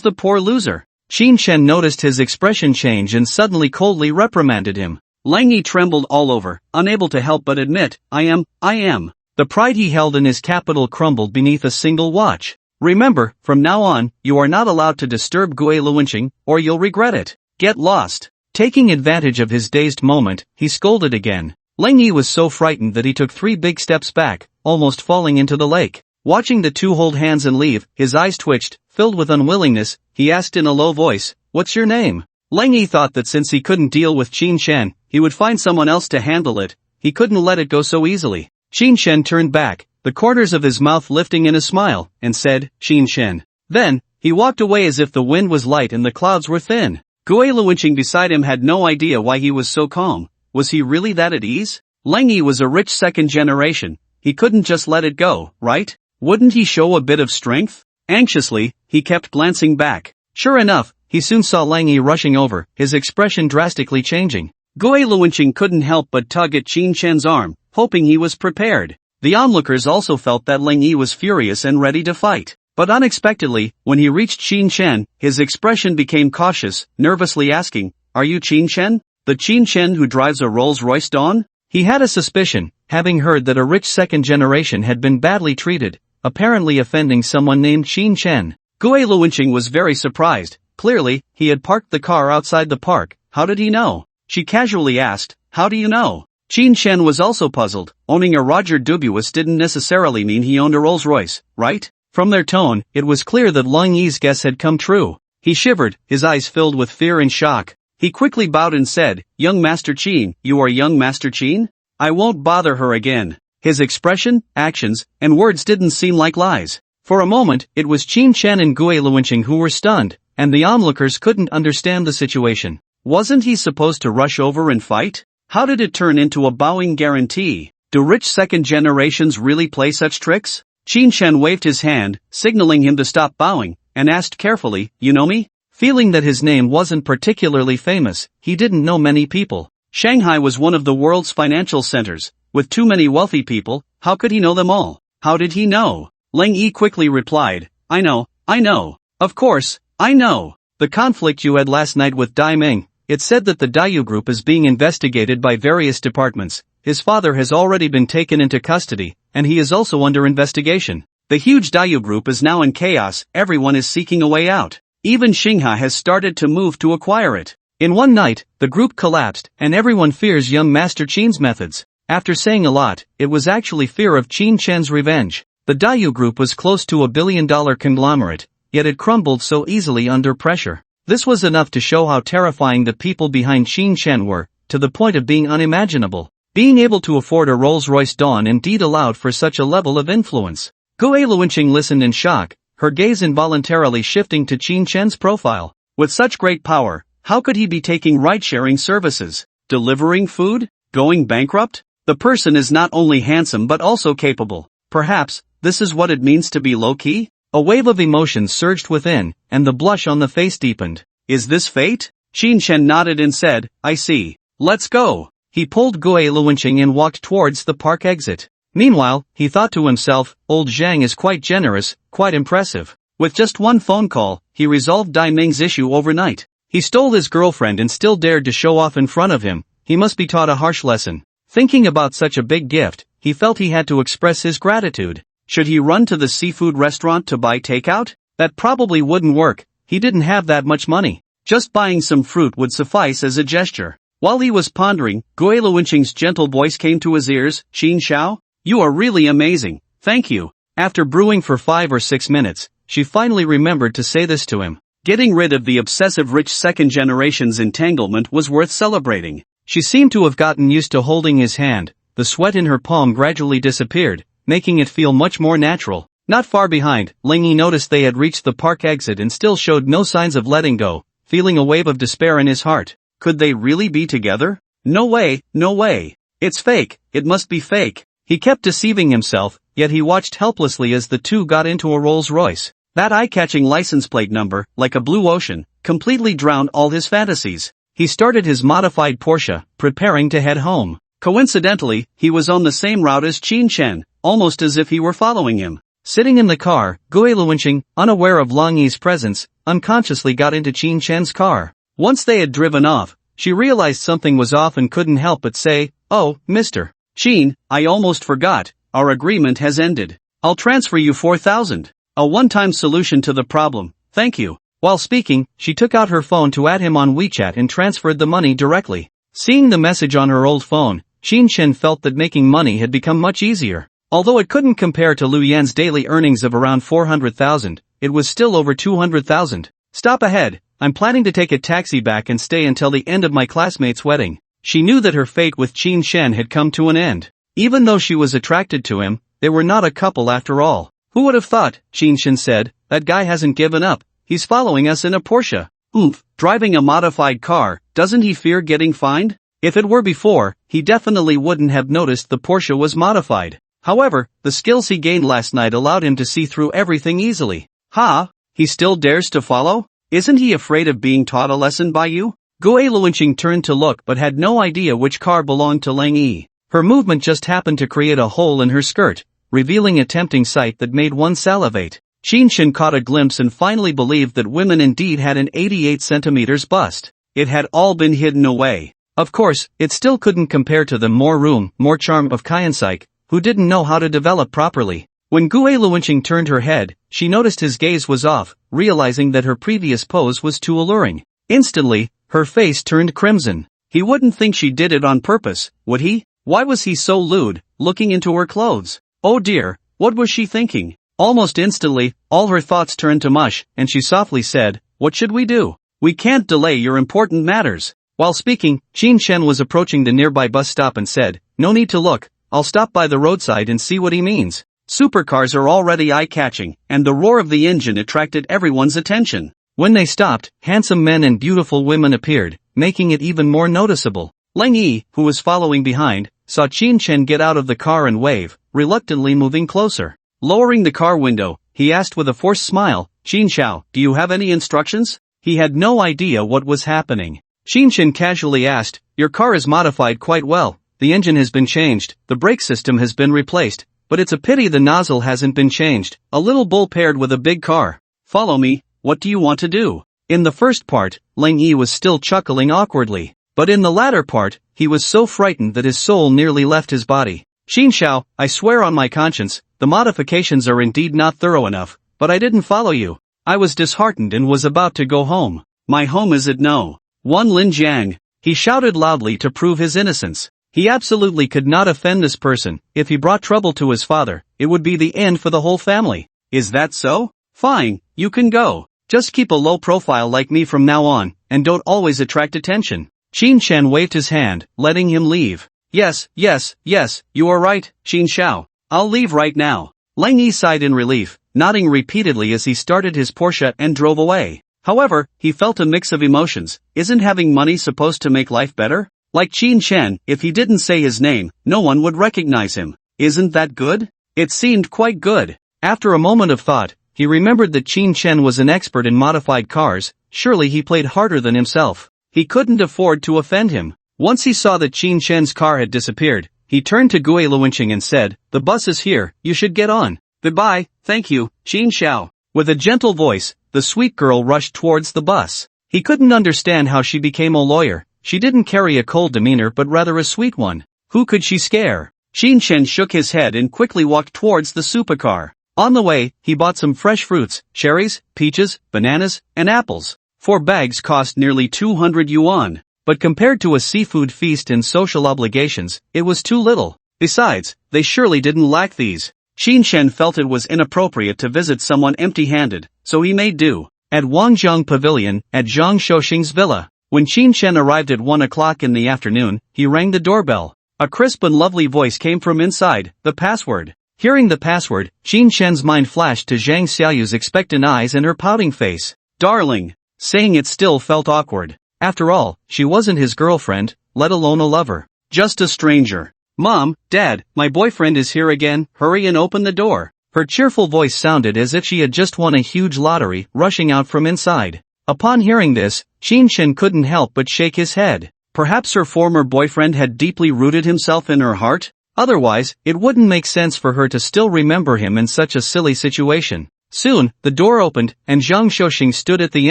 the poor loser? Qin Chen noticed his expression change and suddenly coldly reprimanded him. Lang Yi trembled all over, unable to help but admit, I am. The pride he held in his capital crumbled beneath a single watch. Remember, from now on, you are not allowed to disturb Gui Luwenqing, or you'll regret it. Get lost. Taking advantage of his dazed moment, he scolded again. Lang Yi was so frightened that he took 3 big steps back, almost falling into the lake. Watching the two hold hands and leave, his eyes twitched, filled with unwillingness, he asked in a low voice, what's your name? Lang Yi thought that since he couldn't deal with Qin Chen, he would find someone else to handle it. He couldn't let it go so easily. Qin Chen turned back, the corners of his mouth lifting in a smile, and said, Qin Chen. Then, he walked away as if the wind was light and the clouds were thin. Gui Luwenqing beside him had no idea why he was so calm. Was he really that at ease? Lang Yi was a rich second generation. He couldn't just let it go, right? Wouldn't he show a bit of strength? Anxiously, he kept glancing back. Sure enough, he soon saw Lang Yi rushing over, his expression drastically changing. Gui Luwenqing couldn't help but tug at Qin Chen's arm, hoping he was prepared. The onlookers also felt that Lang Yi was furious and ready to fight. But unexpectedly, when he reached Qin Chen, his expression became cautious, nervously asking, are you Qin Chen? The Qin Chen who drives a Rolls-Royce Dawn? He had a suspicion, having heard that a rich second generation had been badly treated, apparently offending someone named Qin Chen. Gui Luwenqing was very surprised. Clearly, he had parked the car outside the park. How did he know? She casually asked, how do you know? Qin Chen was also puzzled. Owning a Roger Dubuis didn't necessarily mean he owned a Rolls-Royce, right? From their tone, it was clear that Lang Yi's guess had come true. He shivered, his eyes filled with fear and shock. He quickly bowed and said, young Master Qin, you are young Master Qin? I won't bother her again. His expression, actions, and words didn't seem like lies. For a moment, it was Qin Chen and Gui Luwenqing who were stunned, and the onlookers couldn't understand the situation. Wasn't he supposed to rush over and fight? How did it turn into a bowing guarantee? Do rich second generations really play such tricks? Qin Chen waved his hand, signaling him to stop bowing, and asked carefully, you know me? Feeling that his name wasn't particularly famous, he didn't know many people. Shanghai was one of the world's financial centers. With too many wealthy people, how could he know them all? How did he know? Lang Yi quickly replied, I know. Of course, I know. The conflict you had last night with Dai Ming, it said that the Dayu Group is being investigated by various departments. His father has already been taken into custody, and he is also under investigation. The huge Dayu Group is now in chaos, everyone is seeking a way out. Even Shanghai has started to move to acquire it. In one night, the group collapsed, and everyone fears young Master Qin's methods. After saying a lot, it was actually fear of Qin Chen's revenge. The Dayu Group was close to $1 billion conglomerate, yet it crumbled so easily under pressure. This was enough to show how terrifying the people behind Qin Chen were, to the point of being unimaginable. Being able to afford a Rolls-Royce Dawn indeed allowed for such a level of influence. Gui Luwenqing listened in shock, her gaze involuntarily shifting to Qin Chen's profile. With such great power, How could he be taking ride-sharing services? Delivering food? Going bankrupt? The person is not only handsome but also capable. Perhaps, this is what it means to be low-key? A wave of emotions surged within, and the blush on the face deepened. Is this fate? Qin Shen nodded and said, I see. Let's go. He pulled Gui Luwenqing and walked towards the park exit. Meanwhile, he thought to himself, old Zhang is quite generous, quite impressive. With just one phone call, he resolved Dai Ming's issue overnight. He stole his girlfriend and still dared to show off in front of him. He must be taught a harsh lesson. Thinking about such a big gift, he felt he had to express his gratitude. Should he run to the seafood restaurant to buy takeout? That probably wouldn't work. He didn't have that much money. Just buying some fruit would suffice as a gesture. While he was pondering, Gui Luwenqing's gentle voice came to his ears. Qin Xiao? You are really amazing. Thank you. After brewing for 5 or 6 minutes, she finally remembered to say this to him. Getting rid of the obsessive rich second generation's entanglement was worth celebrating. She seemed to have gotten used to holding his hand. The sweat in her palm gradually disappeared, making it feel much more natural. Not far behind, Ling Yi noticed they had reached the park exit and still showed no signs of letting go, feeling a wave of despair in his heart. Could they really be together? No way, no way. It's fake, it must be fake. He kept deceiving himself, yet he watched helplessly as the two got into a Rolls-Royce. That eye-catching license plate number, like a blue ocean, completely drowned all his fantasies. He started his modified Porsche, preparing to head home. Coincidentally, he was on the same route as Qin Shen, almost as if he were following him. Sitting in the car, Gui Luwenqing, unaware of Lang Yi's presence, unconsciously got into Qin Shen's car. Once they had driven off, she realized something was off and couldn't help but say, "Oh, Mr. Qin, I almost forgot, our agreement has ended. I'll transfer you 4,000. A one-time solution to the problem, thank you." While speaking, she took out her phone to add him on WeChat and transferred the money directly. Seeing the message on her old phone, Qin Shen felt that making money had become much easier. Although it couldn't compare to Lu Yan's daily earnings of around 400,000, it was still over 200,000. Stop ahead, I'm planning to take a taxi back and stay until the end of my classmate's wedding. She knew that her fate with Qin Shen had come to an end. Even though she was attracted to him, they were not a couple after all. Who would have thought, Qin Shen said, that guy hasn't given up, he's following us in a Porsche. Oomph, driving a modified car, doesn't he fear getting fined? If it were before, he definitely wouldn't have noticed the Porsche was modified. However, the skills he gained last night allowed him to see through everything easily. Ha! He still dares to follow? Isn't he afraid of being taught a lesson by you? Gui Luwenqing turned to look but had no idea which car belonged to Lang Yi. Her movement just happened to create a hole in her skirt, revealing a tempting sight that made one salivate. Qin Shen caught a glimpse and finally believed that women indeed had an 88 centimeters bust. It had all been hidden away. Of course, it still couldn't compare to the more room, more charm of Kainsike, who didn't know how to develop properly. When Gui Luwenqing turned her head, she noticed his gaze was off, realizing that her previous pose was too alluring. Instantly, her face turned crimson. He wouldn't think she did it on purpose, would he? Why was he so lewd, looking into her clothes? Oh dear, what was she thinking? Almost instantly, all her thoughts turned to mush, and she softly said, "What should we do? We can't delay your important matters." While speaking, Qin Shen was approaching the nearby bus stop and said, "No need to look, I'll stop by the roadside and see what he means." Supercars are already eye-catching, and the roar of the engine attracted everyone's attention. When they stopped, handsome men and beautiful women appeared, making it even more noticeable. Lang Yi, who was following behind, saw Qin Shen get out of the car and wave, reluctantly moving closer. Lowering the car window, he asked with a forced smile, "Qin Xiao, do you have any instructions?" He had no idea what was happening. Qin Shen casually asked, "Your car is modified quite well, the engine has been changed, the brake system has been replaced, but it's a pity the nozzle hasn't been changed, a little bull paired with a big car. Follow me, what do you want to do?" In the first part, Lang Yi was still chuckling awkwardly, but in the latter part, he was so frightened that his soul nearly left his body. "Qin Xiao, I swear on my conscience, the modifications are indeed not thorough enough, but I didn't follow you. I was disheartened and was about to go home. My home is at No. 1 Linjiang." He shouted loudly to prove his innocence. He absolutely could not offend this person. If he brought trouble to his father, it would be the end for the whole family. Is that so? Fine, you can go. Just keep a low profile like me from now on, and don't always attract attention. Qin Shen waved his hand, letting him leave. Yes, you are right, Qin Xiao. I'll leave right now. Lang Yi sighed in relief, nodding repeatedly as he started his Porsche and drove away. However, he felt a mix of emotions. Isn't having money supposed to make life better? Like Qin Chen, if he didn't say his name, no one would recognize him. Isn't that good? It seemed quite good. After a moment of thought, he remembered that Qin Chen was an expert in modified cars. Surely he played harder than himself. He couldn't afford to offend him. Once he saw that Qin Chen's car had disappeared, he turned to Gui Luanqing and said, "The bus is here, you should get on." "Goodbye, thank you, Qin Xiao." With a gentle voice, the sweet girl rushed towards the bus. He couldn't understand how she became a lawyer. She didn't carry a cold demeanor but rather a sweet one. Who could she scare? Qin Chen shook his head and quickly walked towards the supercar. On the way, he bought some fresh fruits, cherries, peaches, bananas, and apples. 4 bags cost nearly 200 yuan. But compared to a seafood feast and social obligations, it was too little. Besides, they surely didn't lack these. Qin Chen felt it was inappropriate to visit someone empty-handed, so he made do. At Wangjiang Pavilion, at Zhang Shouxing's villa. When Qin Chen arrived at 1 o'clock in the afternoon, he rang the doorbell. A crisp and lovely voice came from inside, the password. Hearing the password, Qin Chen's mind flashed to Zhang Xiaoyu's expectant eyes and her pouting face. "Darling." Saying it still felt awkward. After all, she wasn't his girlfriend, let alone a lover. Just a stranger. "Mom, Dad, my boyfriend is here again, hurry and open the door." Her cheerful voice sounded as if she had just won a huge lottery, rushing out from inside. Upon hearing this, Qin Chen couldn't help but shake his head. Perhaps her former boyfriend had deeply rooted himself in her heart? Otherwise, it wouldn't make sense for her to still remember him in such a silly situation. Soon, the door opened, and Zhang Shouxing stood at the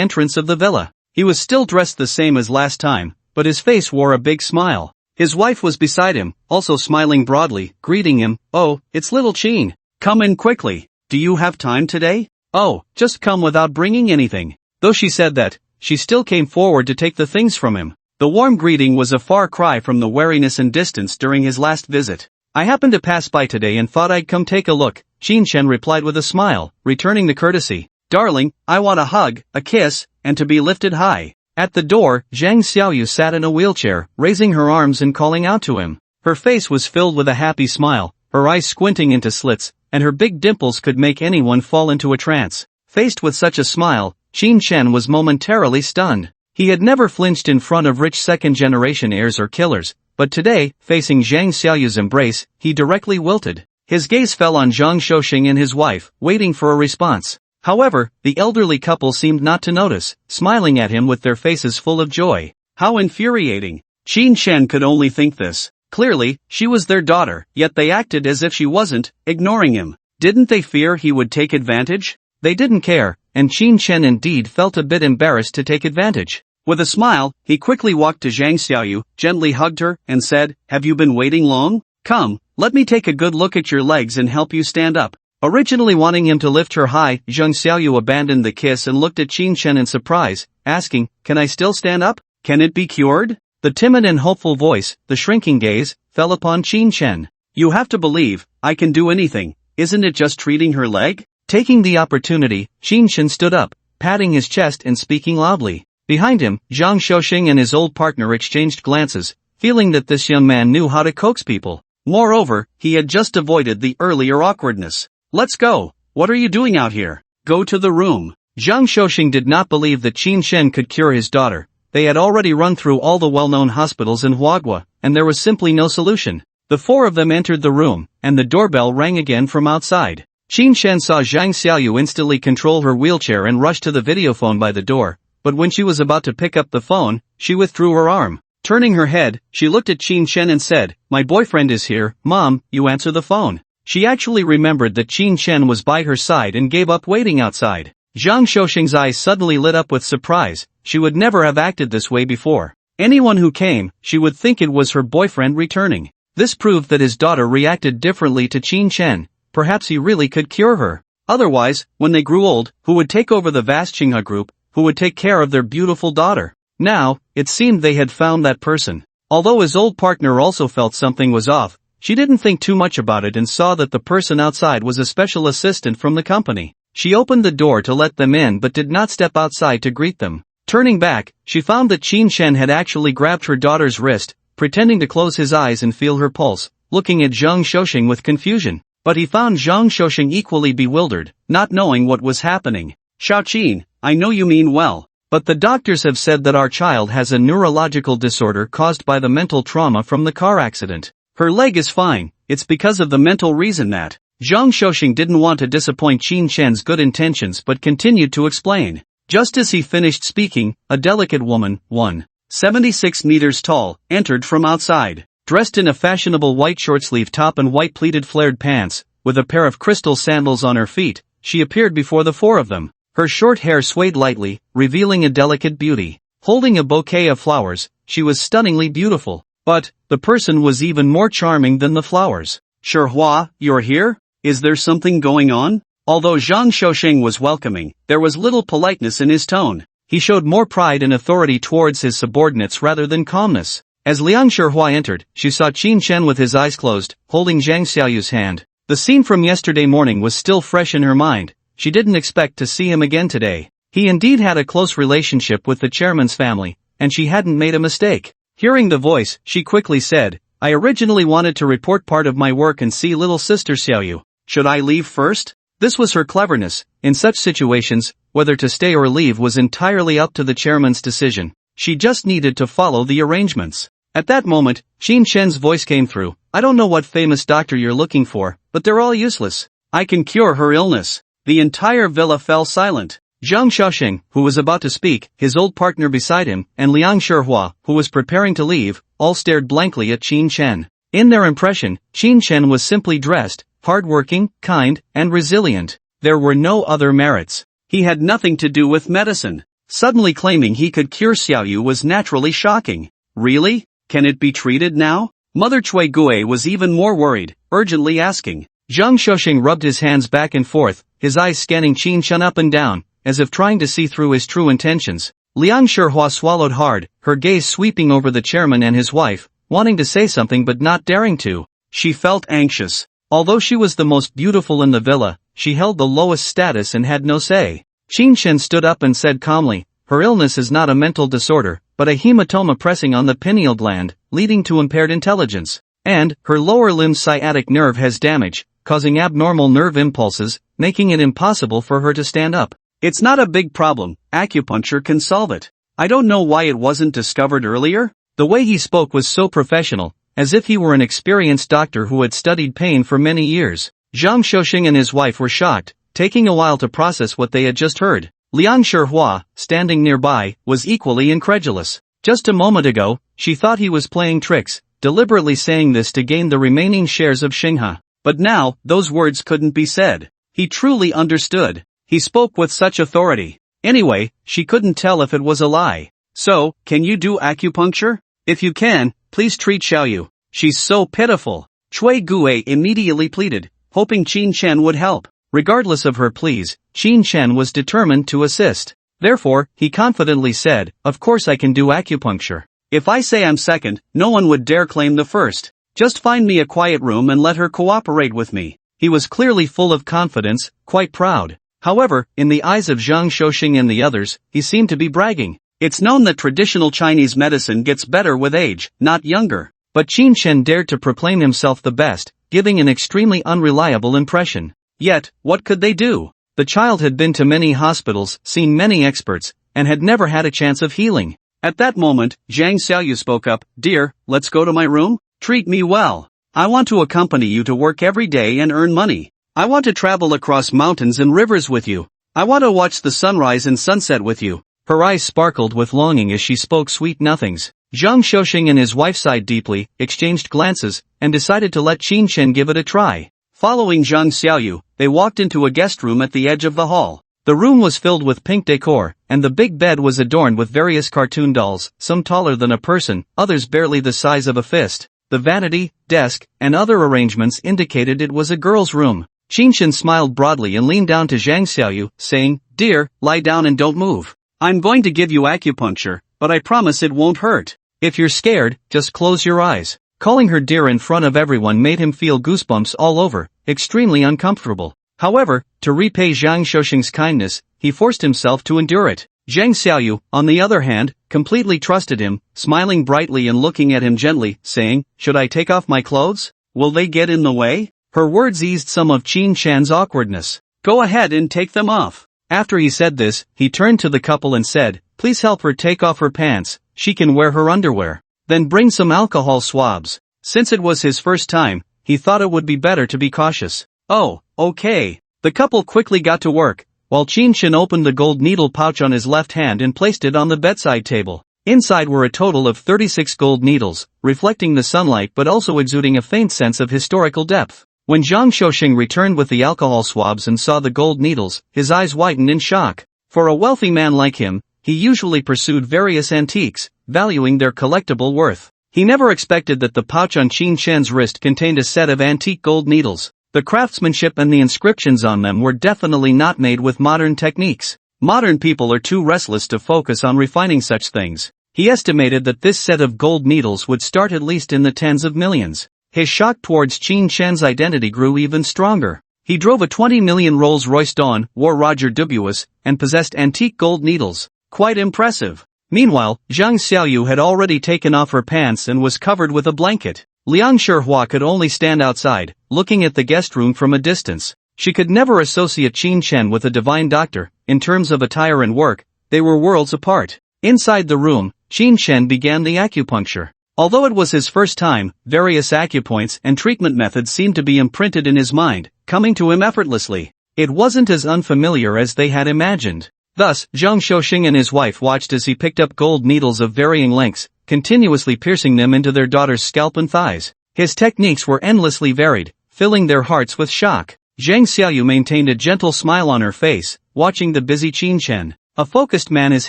entrance of the villa. He was still dressed the same as last time, but his face wore a big smile. His wife was beside him, also smiling broadly, greeting him. "Oh, it's little Qin. Come in quickly. Do you have time today?" "Oh, just come without bringing anything." Though she said that, she still came forward to take the things from him. The warm greeting was a far cry from the wariness and distance during his last visit. "I happened to pass by today and thought I'd come take a look," Qin Chen replied with a smile, returning the courtesy. "Darling, I want a hug, a kiss, and to be lifted high." At the door, Zhang Xiaoyu sat in a wheelchair, raising her arms and calling out to him. Her face was filled with a happy smile, her eyes squinting into slits, and her big dimples could make anyone fall into a trance. Faced with such a smile, Qin Chen was momentarily stunned. He had never flinched in front of rich second-generation heirs or killers, but today, facing Zhang Xiaoyu's embrace, he directly wilted. His gaze fell on Zhang Shouxing and his wife, waiting for a response. However, the elderly couple seemed not to notice, smiling at him with their faces full of joy. How infuriating. Qin Chen could only think this. Clearly, she was their daughter, yet they acted as if she wasn't, ignoring him. Didn't they fear he would take advantage? They didn't care, and Qin Chen indeed felt a bit embarrassed to take advantage. With a smile, he quickly walked to Zhang Xiaoyu, gently hugged her, and said, "Have you been waiting long? Come, let me take a good look at your legs and help you stand up." Originally wanting him to lift her high, Zhang Xiaoyu abandoned the kiss and looked at Qin Chen in surprise, asking, "Can I still stand up? Can it be cured?" The timid and hopeful voice, the shrinking gaze, fell upon Qin Chen. "You have to believe, I can do anything, isn't it just treating her leg?" Taking the opportunity, Qin Chen stood up, patting his chest and speaking loudly. Behind him, Zhang Shouxing and his old partner exchanged glances, feeling that this young man knew how to coax people. Moreover, he had just avoided the earlier awkwardness. "Let's go. What are you doing out here? Go to the room." Zhang Shouxing did not believe that Qin Chen could cure his daughter. They had already run through all the well-known hospitals in Huagua, and there was simply no solution. The 4 of them entered the room, and the doorbell rang again from outside. Qin Chen saw Zhang Xiaoyu instantly control her wheelchair and rush to the videophone by the door, but when she was about to pick up the phone, she withdrew her arm. Turning her head, she looked at Qin Chen and said, "My boyfriend is here, Mom, you answer the phone." She actually remembered that Qin Chen was by her side and gave up waiting outside. Zhang Shouxing's eyes suddenly lit up with surprise. She would never have acted this way before. Anyone who came, she would think it was her boyfriend returning. This proved that his daughter reacted differently to Qin Chen. Perhaps he really could cure her. Otherwise, when they grew old, who would take over the vast Qinghe group, who would take care of their beautiful daughter? Now, it seemed they had found that person. Although his old partner also felt something was off, she didn't think too much about it and saw that the person outside was a special assistant from the company. She opened the door to let them in but did not step outside to greet them. Turning back, she found that Qin Chen had actually grabbed her daughter's wrist, pretending to close his eyes and feel her pulse, looking at Zhang Shouxing with confusion. But he found Zhang Shouxing equally bewildered, not knowing what was happening. Xiaoqin, I know you mean well, but the doctors have said that our child has a neurological disorder caused by the mental trauma from the car accident. Her leg is fine, it's because of the mental reason that. Zhang Xiaoxing didn't want to disappoint Qin Chen's good intentions but continued to explain. Just as he finished speaking, a delicate woman, 176 meters tall, entered from outside. Dressed in a fashionable white short-sleeve top and white pleated flared pants, with a pair of crystal sandals on her feet, she appeared before the four of them. Her short hair swayed lightly, revealing a delicate beauty. Holding a bouquet of flowers, she was stunningly beautiful. But, the person was even more charming than the flowers. Shihua, you're here? Is there something going on? Although Zhang Xiaoxing was welcoming, there was little politeness in his tone. He showed more pride and authority towards his subordinates rather than calmness. As Liang Shihua entered, she saw Qin Chen with his eyes closed, holding Zhang Xiaoyu's hand. The scene from yesterday morning was still fresh in her mind. She didn't expect to see him again today. He indeed had a close relationship with the chairman's family, and she hadn't made a mistake. Hearing the voice, she quickly said, I originally wanted to report part of my work and see little sister Xiaoyu. Should I leave first? This was her cleverness. In such situations, whether to stay or leave was entirely up to the chairman's decision. She just needed to follow the arrangements. At that moment, Qin Chen's voice came through. I don't know what famous doctor you're looking for, but they're all useless. I can cure her illness. The entire villa fell silent. Zhang Xiaoxing, who was about to speak, his old partner beside him, and Liang Shihua, who was preparing to leave, all stared blankly at Qin Chen. In their impression, Qin Chen was simply dressed, hardworking, kind, and resilient. There were no other merits. He had nothing to do with medicine. Suddenly claiming he could cure Xiaoyu was naturally shocking. Really? Can it be treated now? Mother Cui Gue was even more worried, urgently asking. Zhang Xiaoxing rubbed his hands back and forth, his eyes scanning Qin Chen up and down, as if trying to see through his true intentions. Liang Shihua swallowed hard, her gaze sweeping over the chairman and his wife, wanting to say something but not daring to. She felt anxious. Although she was the most beautiful in the villa, she held the lowest status and had no say. Qin Chen stood up and said calmly, her illness is not a mental disorder, but a hematoma pressing on the pineal gland, leading to impaired intelligence. And, her lower limb sciatic nerve has damage, causing abnormal nerve impulses, making it impossible for her to stand up. It's not a big problem, acupuncture can solve it. I don't know why it wasn't discovered earlier. The way he spoke was so professional, as if he were an experienced doctor who had studied pain for many years. Zhang Xiaoxing and his wife were shocked, taking a while to process what they had just heard. Liang Shihua, standing nearby, was equally incredulous. Just a moment ago, she thought he was playing tricks, deliberately saying this to gain the remaining shares of Xinghe. But now, those words couldn't be said. He truly understood. He spoke with such authority. Anyway, she couldn't tell if it was a lie. So, can you do acupuncture? If you can, please treat Xiaoyu. She's so pitiful. Cui Gue immediately pleaded, hoping Qin Chen would help. Regardless of her pleas, Qin Chen was determined to assist. Therefore, he confidently said, of course I can do acupuncture. If I say I'm second, no one would dare claim the first. Just find me a quiet room and let her cooperate with me. He was clearly full of confidence, quite proud. However, in the eyes of Zhang Xiaoxing and the others, he seemed to be bragging. It's known that traditional Chinese medicine gets better with age, not younger. But Qin Chen dared to proclaim himself the best, giving an extremely unreliable impression. Yet, what could they do? The child had been to many hospitals, seen many experts, and had never had a chance of healing. At that moment, Zhang Xiaoyu spoke up, Dear, let's go to my room? Treat me well. I want to accompany you to work every day and earn money. I want to travel across mountains and rivers with you. I want to watch the sunrise and sunset with you. Her eyes sparkled with longing as she spoke sweet nothings. Zhang Xiaoxing and his wife sighed deeply, exchanged glances, and decided to let Qin Chen give it a try. Following Zhang Xiaoyu, they walked into a guest room at the edge of the hall. The room was filled with pink decor, and the big bed was adorned with various cartoon dolls, some taller than a person, others barely the size of a fist. The vanity, desk, and other arrangements indicated it was a girl's room. Qin Chen smiled broadly and leaned down to Zhang Xiaoyu, saying, Dear, lie down and don't move. I'm going to give you acupuncture, but I promise it won't hurt. If you're scared, just close your eyes. Calling her dear in front of everyone made him feel goosebumps all over, extremely uncomfortable. However, to repay Zhang Xiaoxing's kindness, he forced himself to endure it. Zhang Xiaoyu, on the other hand, completely trusted him, smiling brightly and looking at him gently, saying, Should I take off my clothes? Will they get in the way? Her words eased some of Qin Chen's awkwardness. Go ahead and take them off. After he said this, he turned to the couple and said, "Please help her take off her pants, she can wear her underwear. Then bring some alcohol swabs." Since it was his first time, he thought it would be better to be cautious. "Oh, okay." The couple quickly got to work, while Chin opened the gold needle pouch on his left hand and placed it on the bedside table. Inside were a total of 36 gold needles, reflecting the sunlight but also exuding a faint sense of historical depth. When Zhang Xiaoxing returned with the alcohol swabs and saw the gold needles, his eyes widened in shock. For a wealthy man like him, he usually pursued various antiques, valuing their collectible worth. He never expected that the pouch on Qin Shen's wrist contained a set of antique gold needles. The craftsmanship and the inscriptions on them were definitely not made with modern techniques. Modern people are too restless to focus on refining such things. He estimated that this set of gold needles would start at least in the tens of millions. His shock towards Qin Shen's identity grew even stronger. He drove a 20 million Rolls-Royce Dawn, wore Roger Dubuis, and possessed antique gold needles. Quite impressive. Meanwhile, Zhang Xiaoyu had already taken off her pants and was covered with a blanket. Liang Shihua could only stand outside, looking at the guest room from a distance. She could never associate Qin Shen with a divine doctor. In terms of attire and work, they were worlds apart. Inside the room, Qin Shen began the acupuncture. Although it was his first time, various acupoints and treatment methods seemed to be imprinted in his mind, coming to him effortlessly. It wasn't as unfamiliar as they had imagined. Thus, Zhang Xiaoxing and his wife watched as he picked up gold needles of varying lengths, continuously piercing them into their daughter's scalp and thighs. His techniques were endlessly varied, filling their hearts with shock. Zhang Xiaoyu maintained a gentle smile on her face, watching the busy Qin Shen. A focused man is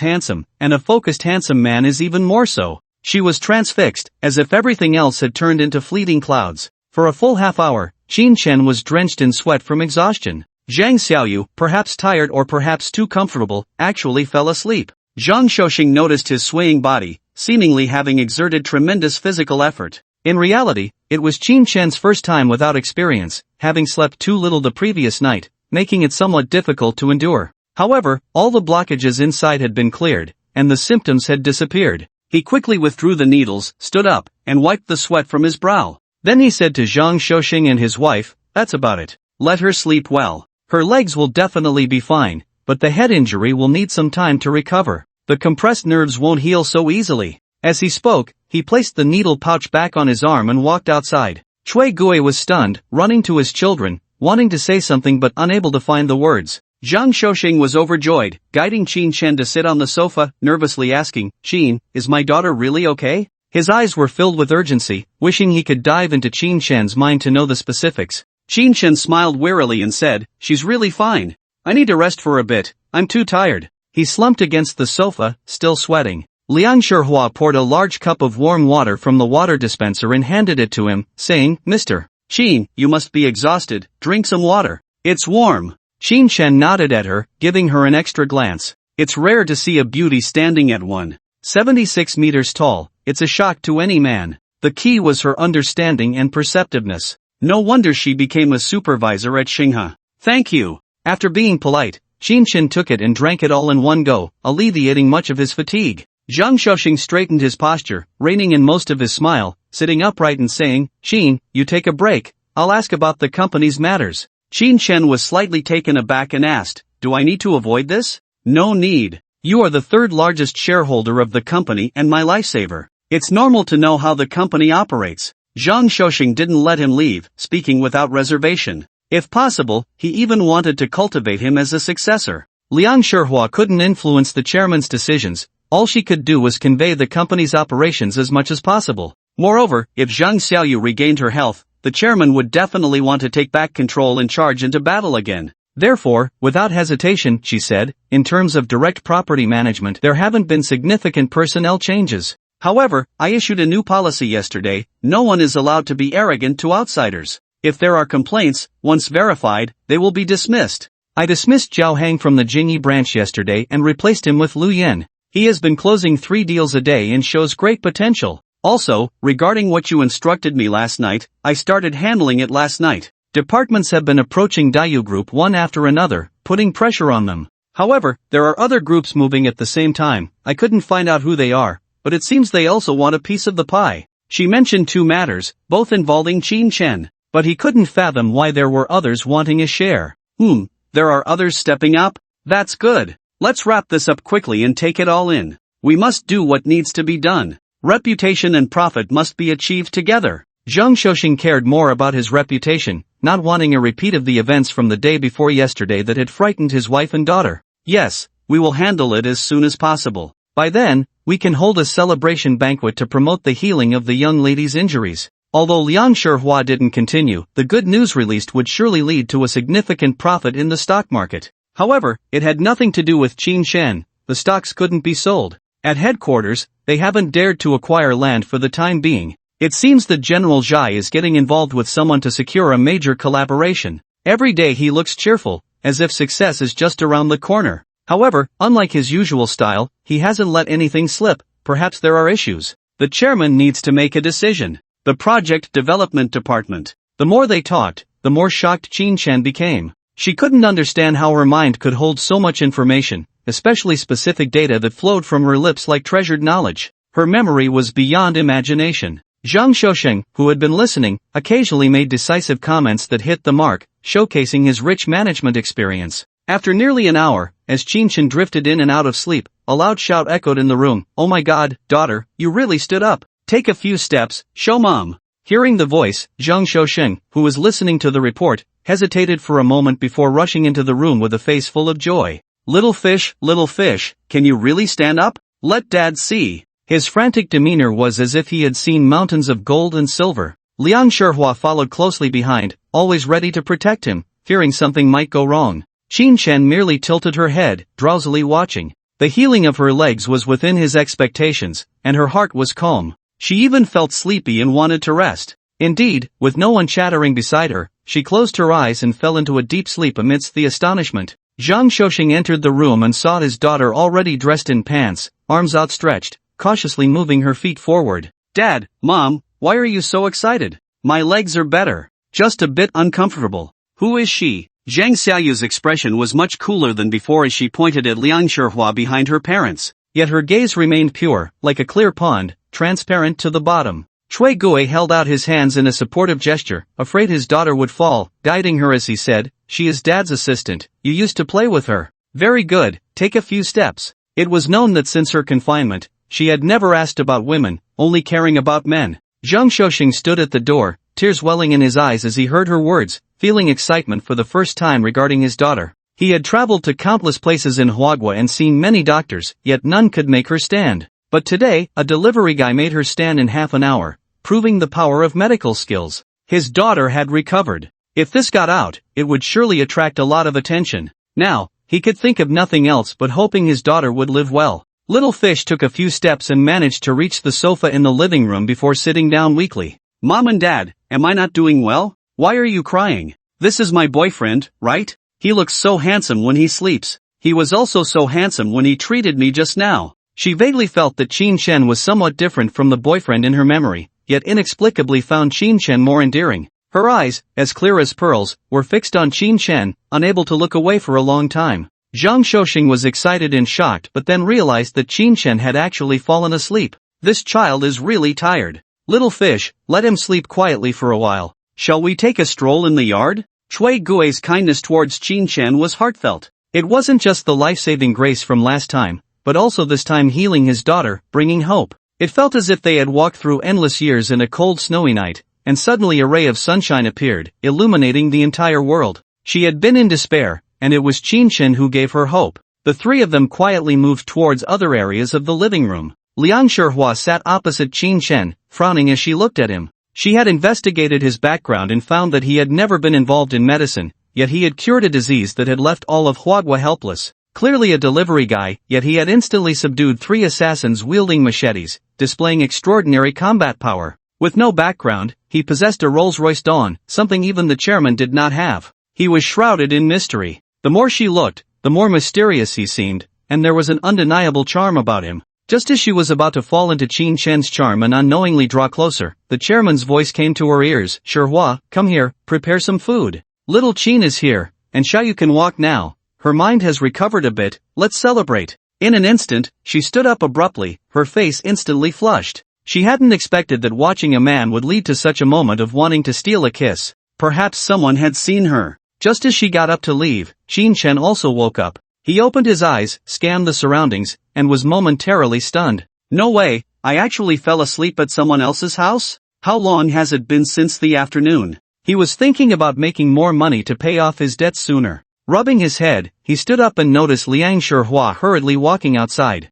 handsome, and a focused handsome man is even more so. She was transfixed, as if everything else had turned into fleeting clouds. For a full half hour, Qin Shen was drenched in sweat from exhaustion. Zhang Xiaoyu, perhaps tired or perhaps too comfortable, actually fell asleep. Zhang Xiaoxing noticed his swaying body, seemingly having exerted tremendous physical effort. In reality, it was Qin Shen's first time without experience, having slept too little the previous night, making it somewhat difficult to endure. However, all the blockages inside had been cleared, and the symptoms had disappeared. He quickly withdrew the needles, stood up, and wiped the sweat from his brow. Then he said to Zhang Xiaoxing and his wife, "That's about it. Let her sleep well. Her legs will definitely be fine, but the head injury will need some time to recover. The compressed nerves won't heal so easily." As he spoke, he placed the needle pouch back on his arm and walked outside. Cui Gui was stunned, running to his children, wanting to say something but unable to find the words. Zhang Xiaoxing was overjoyed, guiding Qin Shen to sit on the sofa, nervously asking, "Qin, is my daughter really okay?" His eyes were filled with urgency, wishing he could dive into Qin Shen's mind to know the specifics. Qin Shen smiled wearily and said, "She's really fine. I need to rest for a bit, I'm too tired." He slumped against the sofa, still sweating. Liang Shihua poured a large cup of warm water from the water dispenser and handed it to him, saying, "Mr. Qin, you must be exhausted, drink some water. It's warm." Qin Shen nodded at her, giving her an extra glance. It's rare to see a beauty standing at 1.76 meters tall. It's a shock to any man. The key was her understanding and perceptiveness. No wonder she became a supervisor at Xinghe. "Thank you." After being polite, Qin Shen took it and drank it all in one go, alleviating much of his fatigue. Zhang Xiaoxing straightened his posture, reining in most of his smile, sitting upright and saying, "Qin, you take a break, I'll ask about the company's matters." Qin Shen was slightly taken aback and asked, "Do I need to avoid this?" "No need. You are the third largest shareholder of the company and my lifesaver. It's normal to know how the company operates." Zhang Xiaoxing didn't let him leave, speaking without reservation. If possible, he even wanted to cultivate him as a successor. Liang Shihua couldn't influence the chairman's decisions. All she could do was convey the company's operations as much as possible. Moreover, if Zhang Xiaoyu regained her health, the chairman would definitely want to take back control and charge into battle again. Therefore, without hesitation, she said, in terms of direct property management, there haven't been significant personnel changes. However, I issued a new policy yesterday: no one is allowed to be arrogant to outsiders. If there are complaints, once verified, they will be dismissed. I dismissed Zhao Hang from the Jingyi branch yesterday and replaced him with Lu Yan. He has been closing 3 deals a day and shows great potential. Also, regarding what you instructed me last night, I started handling it last night. Departments have been approaching Dayu Group one after another, putting pressure on them. However, there are other groups moving at the same time. I couldn't find out who they are, but it seems they also want a piece of the pie. She mentioned 2 matters, both involving Qin Shen, but he couldn't fathom why there were others wanting a share. There are others stepping up? That's good. Let's wrap this up quickly and take it all in. We must do what needs to be done. Reputation and profit must be achieved together. Zhang Xiaoxing cared more about his reputation, not wanting a repeat of the events from the day before yesterday that had frightened his wife and daughter. Yes, we will handle it as soon as possible. By then, we can hold a celebration banquet to promote the healing of the young lady's injuries. Although Liang Shihua didn't continue, the good news released would surely lead to a significant profit in the stock market. However, it had nothing to do with Qin Shen. The stocks couldn't be sold. At headquarters, they haven't dared to acquire land for the time being. It seems that General Zhai is getting involved with someone to secure a major collaboration. Every day he looks cheerful, as if success is just around the corner. However, unlike his usual style, he hasn't let anything slip. Perhaps there are issues. The chairman needs to make a decision. The project development department. The more they talked, the more shocked Qin Shen became. She couldn't understand how her mind could hold so much information, especially specific data that flowed from her lips like treasured knowledge. Her memory was beyond imagination. Zhang Xiaoxing, who had been listening, occasionally made decisive comments that hit the mark, showcasing his rich management experience. After nearly an hour, as Qin Shen drifted in and out of sleep, a loud shout echoed in the room. "Oh my God, daughter, you really stood up. Take a few steps, show mom." Hearing the voice, Zhang Xiaoxing, who was listening to the report, hesitated for a moment before rushing into the room with a face full of joy. Little fish, can you really stand up? Let dad see." His frantic demeanor was as if he had seen mountains of gold and silver. Liang Shihua followed closely behind, always ready to protect him, fearing something might go wrong. Qin Shen merely tilted her head, drowsily watching. The healing of her legs was within his expectations, and her heart was calm. She even felt sleepy and wanted to rest. Indeed, with no one chattering beside her, she closed her eyes and fell into a deep sleep amidst the astonishment. Zhang Xiaoxing entered the room and saw his daughter already dressed in pants, arms outstretched, cautiously moving her feet forward. "Dad, Mom, why are you so excited? My legs are better. Just a bit uncomfortable." "Who is she?" Zhang Xiaoyu's expression was much cooler than before as she pointed at Liang Shihua behind her parents. Yet her gaze remained pure, like a clear pond, transparent to the bottom. Cui Gui held out his hands in a supportive gesture, afraid his daughter would fall, guiding her as he said, "She is Dad's assistant. You used to play with her. Very good, take a few steps." It was known that since her confinement, she had never asked about women, only caring about men. Zhang Xiaoxing stood at the door, tears welling in his eyes as he heard her words, feeling excitement for the first time regarding his daughter. He had traveled to countless places in Huagua and seen many doctors, yet none could make her stand. But today, a delivery guy made her stand in half an hour, proving the power of medical skills. His daughter had recovered. If this got out, it would surely attract a lot of attention. Now, he could think of nothing else but hoping his daughter would live well. Little Fish took a few steps and managed to reach the sofa in the living room before sitting down weakly. "Mom and Dad, am I not doing well? Why are you crying? This is my boyfriend, right? He looks so handsome when he sleeps. He was also so handsome when he treated me just now." She vaguely felt that Qin Shen was somewhat different from the boyfriend in her memory, yet inexplicably found Qin Shen more endearing. Her eyes, as clear as pearls, were fixed on Qin Shen, unable to look away for a long time. Zhang Xiaoxing was excited and shocked but then realized that Qin Shen had actually fallen asleep. This child is really tired. "Little Fish, let him sleep quietly for a while. Shall we take a stroll in the yard?" Cui Gui's kindness towards Qin Shen was heartfelt. It wasn't just the life-saving grace from last time, but also this time healing his daughter, bringing hope. It felt as if they had walked through endless years in a cold snowy night, and suddenly a ray of sunshine appeared, illuminating the entire world. She had been in despair, and it was Qin Shen who gave her hope. The three of them quietly moved towards other areas of the living room. Liang Shihua sat opposite Qin Shen, frowning as she looked at him. She had investigated his background and found that he had never been involved in medicine, yet he had cured a disease that had left all of Huagua helpless. Clearly a delivery guy, yet he had instantly subdued 3 assassins wielding machetes, displaying extraordinary combat power. With no background, he possessed a Rolls-Royce Dawn, something even the chairman did not have. He was shrouded in mystery. The more she looked, the more mysterious he seemed, and there was an undeniable charm about him. Just as she was about to fall into Qin Shen's charm and unknowingly draw closer, the chairman's voice came to her ears. "Shihua, come here, prepare some food. Little Qin is here, and Xiaoyu can walk now. Her mind has recovered a bit, let's celebrate." In an instant, she stood up abruptly, her face instantly flushed. She hadn't expected that watching a man would lead to such a moment of wanting to steal a kiss. Perhaps someone had seen her. Just as she got up to leave, Qin Shen also woke up. He opened his eyes, scanned the surroundings, and was momentarily stunned. No way, I actually fell asleep at someone else's house? How long has it been since the afternoon? He was thinking about making more money to pay off his debts sooner. Rubbing his head, he stood up and noticed Liang Shihua hurriedly walking outside.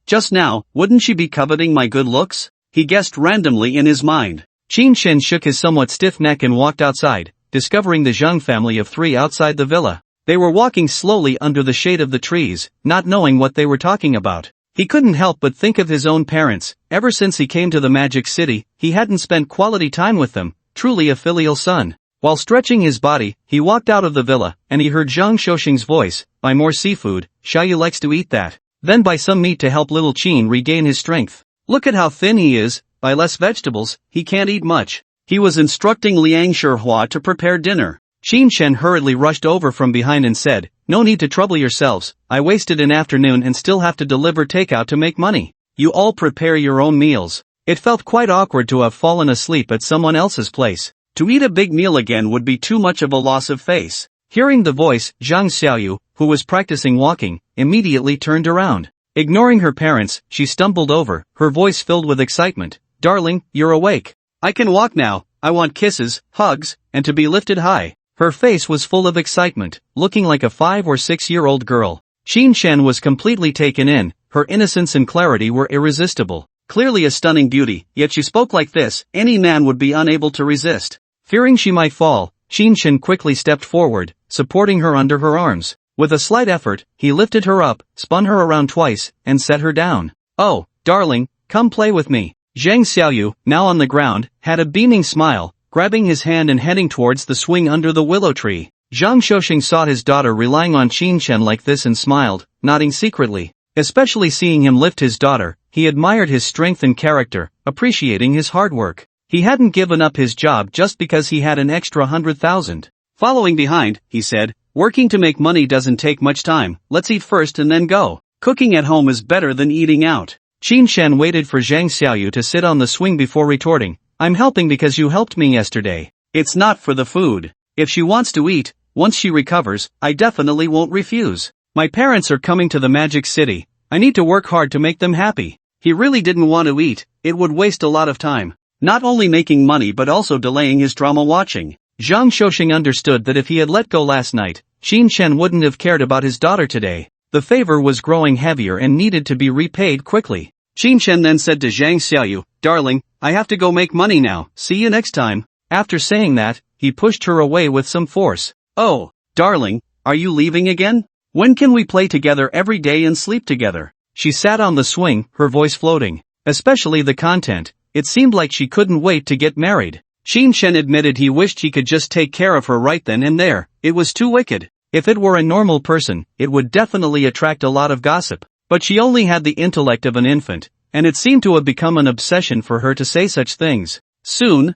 Just now, wouldn't she be coveting my good looks? He guessed randomly in his mind. Qin Shen shook his somewhat stiff neck and walked outside, discovering the Zhang family of 3 outside the villa. They were walking slowly under the shade of the trees, not knowing what they were talking about. He couldn't help but think of his own parents. Ever since he came to the Magic City, he hadn't spent quality time with them, truly a filial son. While stretching his body, he walked out of the villa, and he heard Zhang Shouxing's voice, "Buy more seafood, Xiaoyu likes to eat that. Then buy some meat to help little Qin regain his strength. Look at how thin he is, buy less vegetables, he can't eat much." He was instructing Liang Shihua to prepare dinner. Qin Shen hurriedly rushed over from behind and said, "No need to trouble yourselves, I wasted an afternoon and still have to deliver takeout to make money. You all prepare your own meals." It felt quite awkward to have fallen asleep at someone else's place. To eat a big meal again would be too much of a loss of face. Hearing the voice, Zhang Xiaoyu, who was practicing walking, immediately turned around. Ignoring her parents, she stumbled over, her voice filled with excitement. "Darling, you're awake. I can walk now, I want kisses, hugs, and to be lifted high." Her face was full of excitement, looking like a 5 or 6-year-old girl. Qin Shen was completely taken in, her innocence and clarity were irresistible. Clearly a stunning beauty, yet she spoke like this, any man would be unable to resist. Fearing she might fall, Qin Shen quickly stepped forward, supporting her under her arms. With a slight effort, he lifted her up, spun her around twice, and set her down. "Oh, darling, come play with me." Zhang Xiaoyu, now on the ground, had a beaming smile, grabbing his hand and heading towards the swing under the willow tree. Zhang Shouxing saw his daughter relying on Qin Shen like this and smiled, nodding secretly. Especially seeing him lift his daughter, he admired his strength and character, appreciating his hard work. He hadn't given up his job just because he had an extra 100,000. Following behind, he said, "Working to make money doesn't take much time, let's eat first and then go. Cooking at home is better than eating out." Qin Shen waited for Zhang Xiaoyu to sit on the swing before retorting, "I'm helping because you helped me yesterday. It's not for the food. If she wants to eat, once she recovers, I definitely won't refuse. My parents are coming to the Magic City, I need to work hard to make them happy." He really didn't want to eat, it would waste a lot of time. Not only making money but also delaying his drama watching. Zhang Shouxing understood that if he had let go last night, Qin Shen wouldn't have cared about his daughter today. The favor was growing heavier and needed to be repaid quickly. Qin Shen then said to Zhang Xiaoyu, "Darling, I have to go make money now, see you next time." After saying that, he pushed her away with some force. "Oh, darling, are you leaving again? When can we play together every day and sleep together?" She sat on the swing, her voice floating. Especially the content, it seemed like she couldn't wait to get married. Qin Shen admitted he wished he could just take care of her right then and there, it was too wicked. If it were a normal person, it would definitely attract a lot of gossip. But she only had the intellect of an infant, and it seemed to have become an obsession for her to say such things. Soon,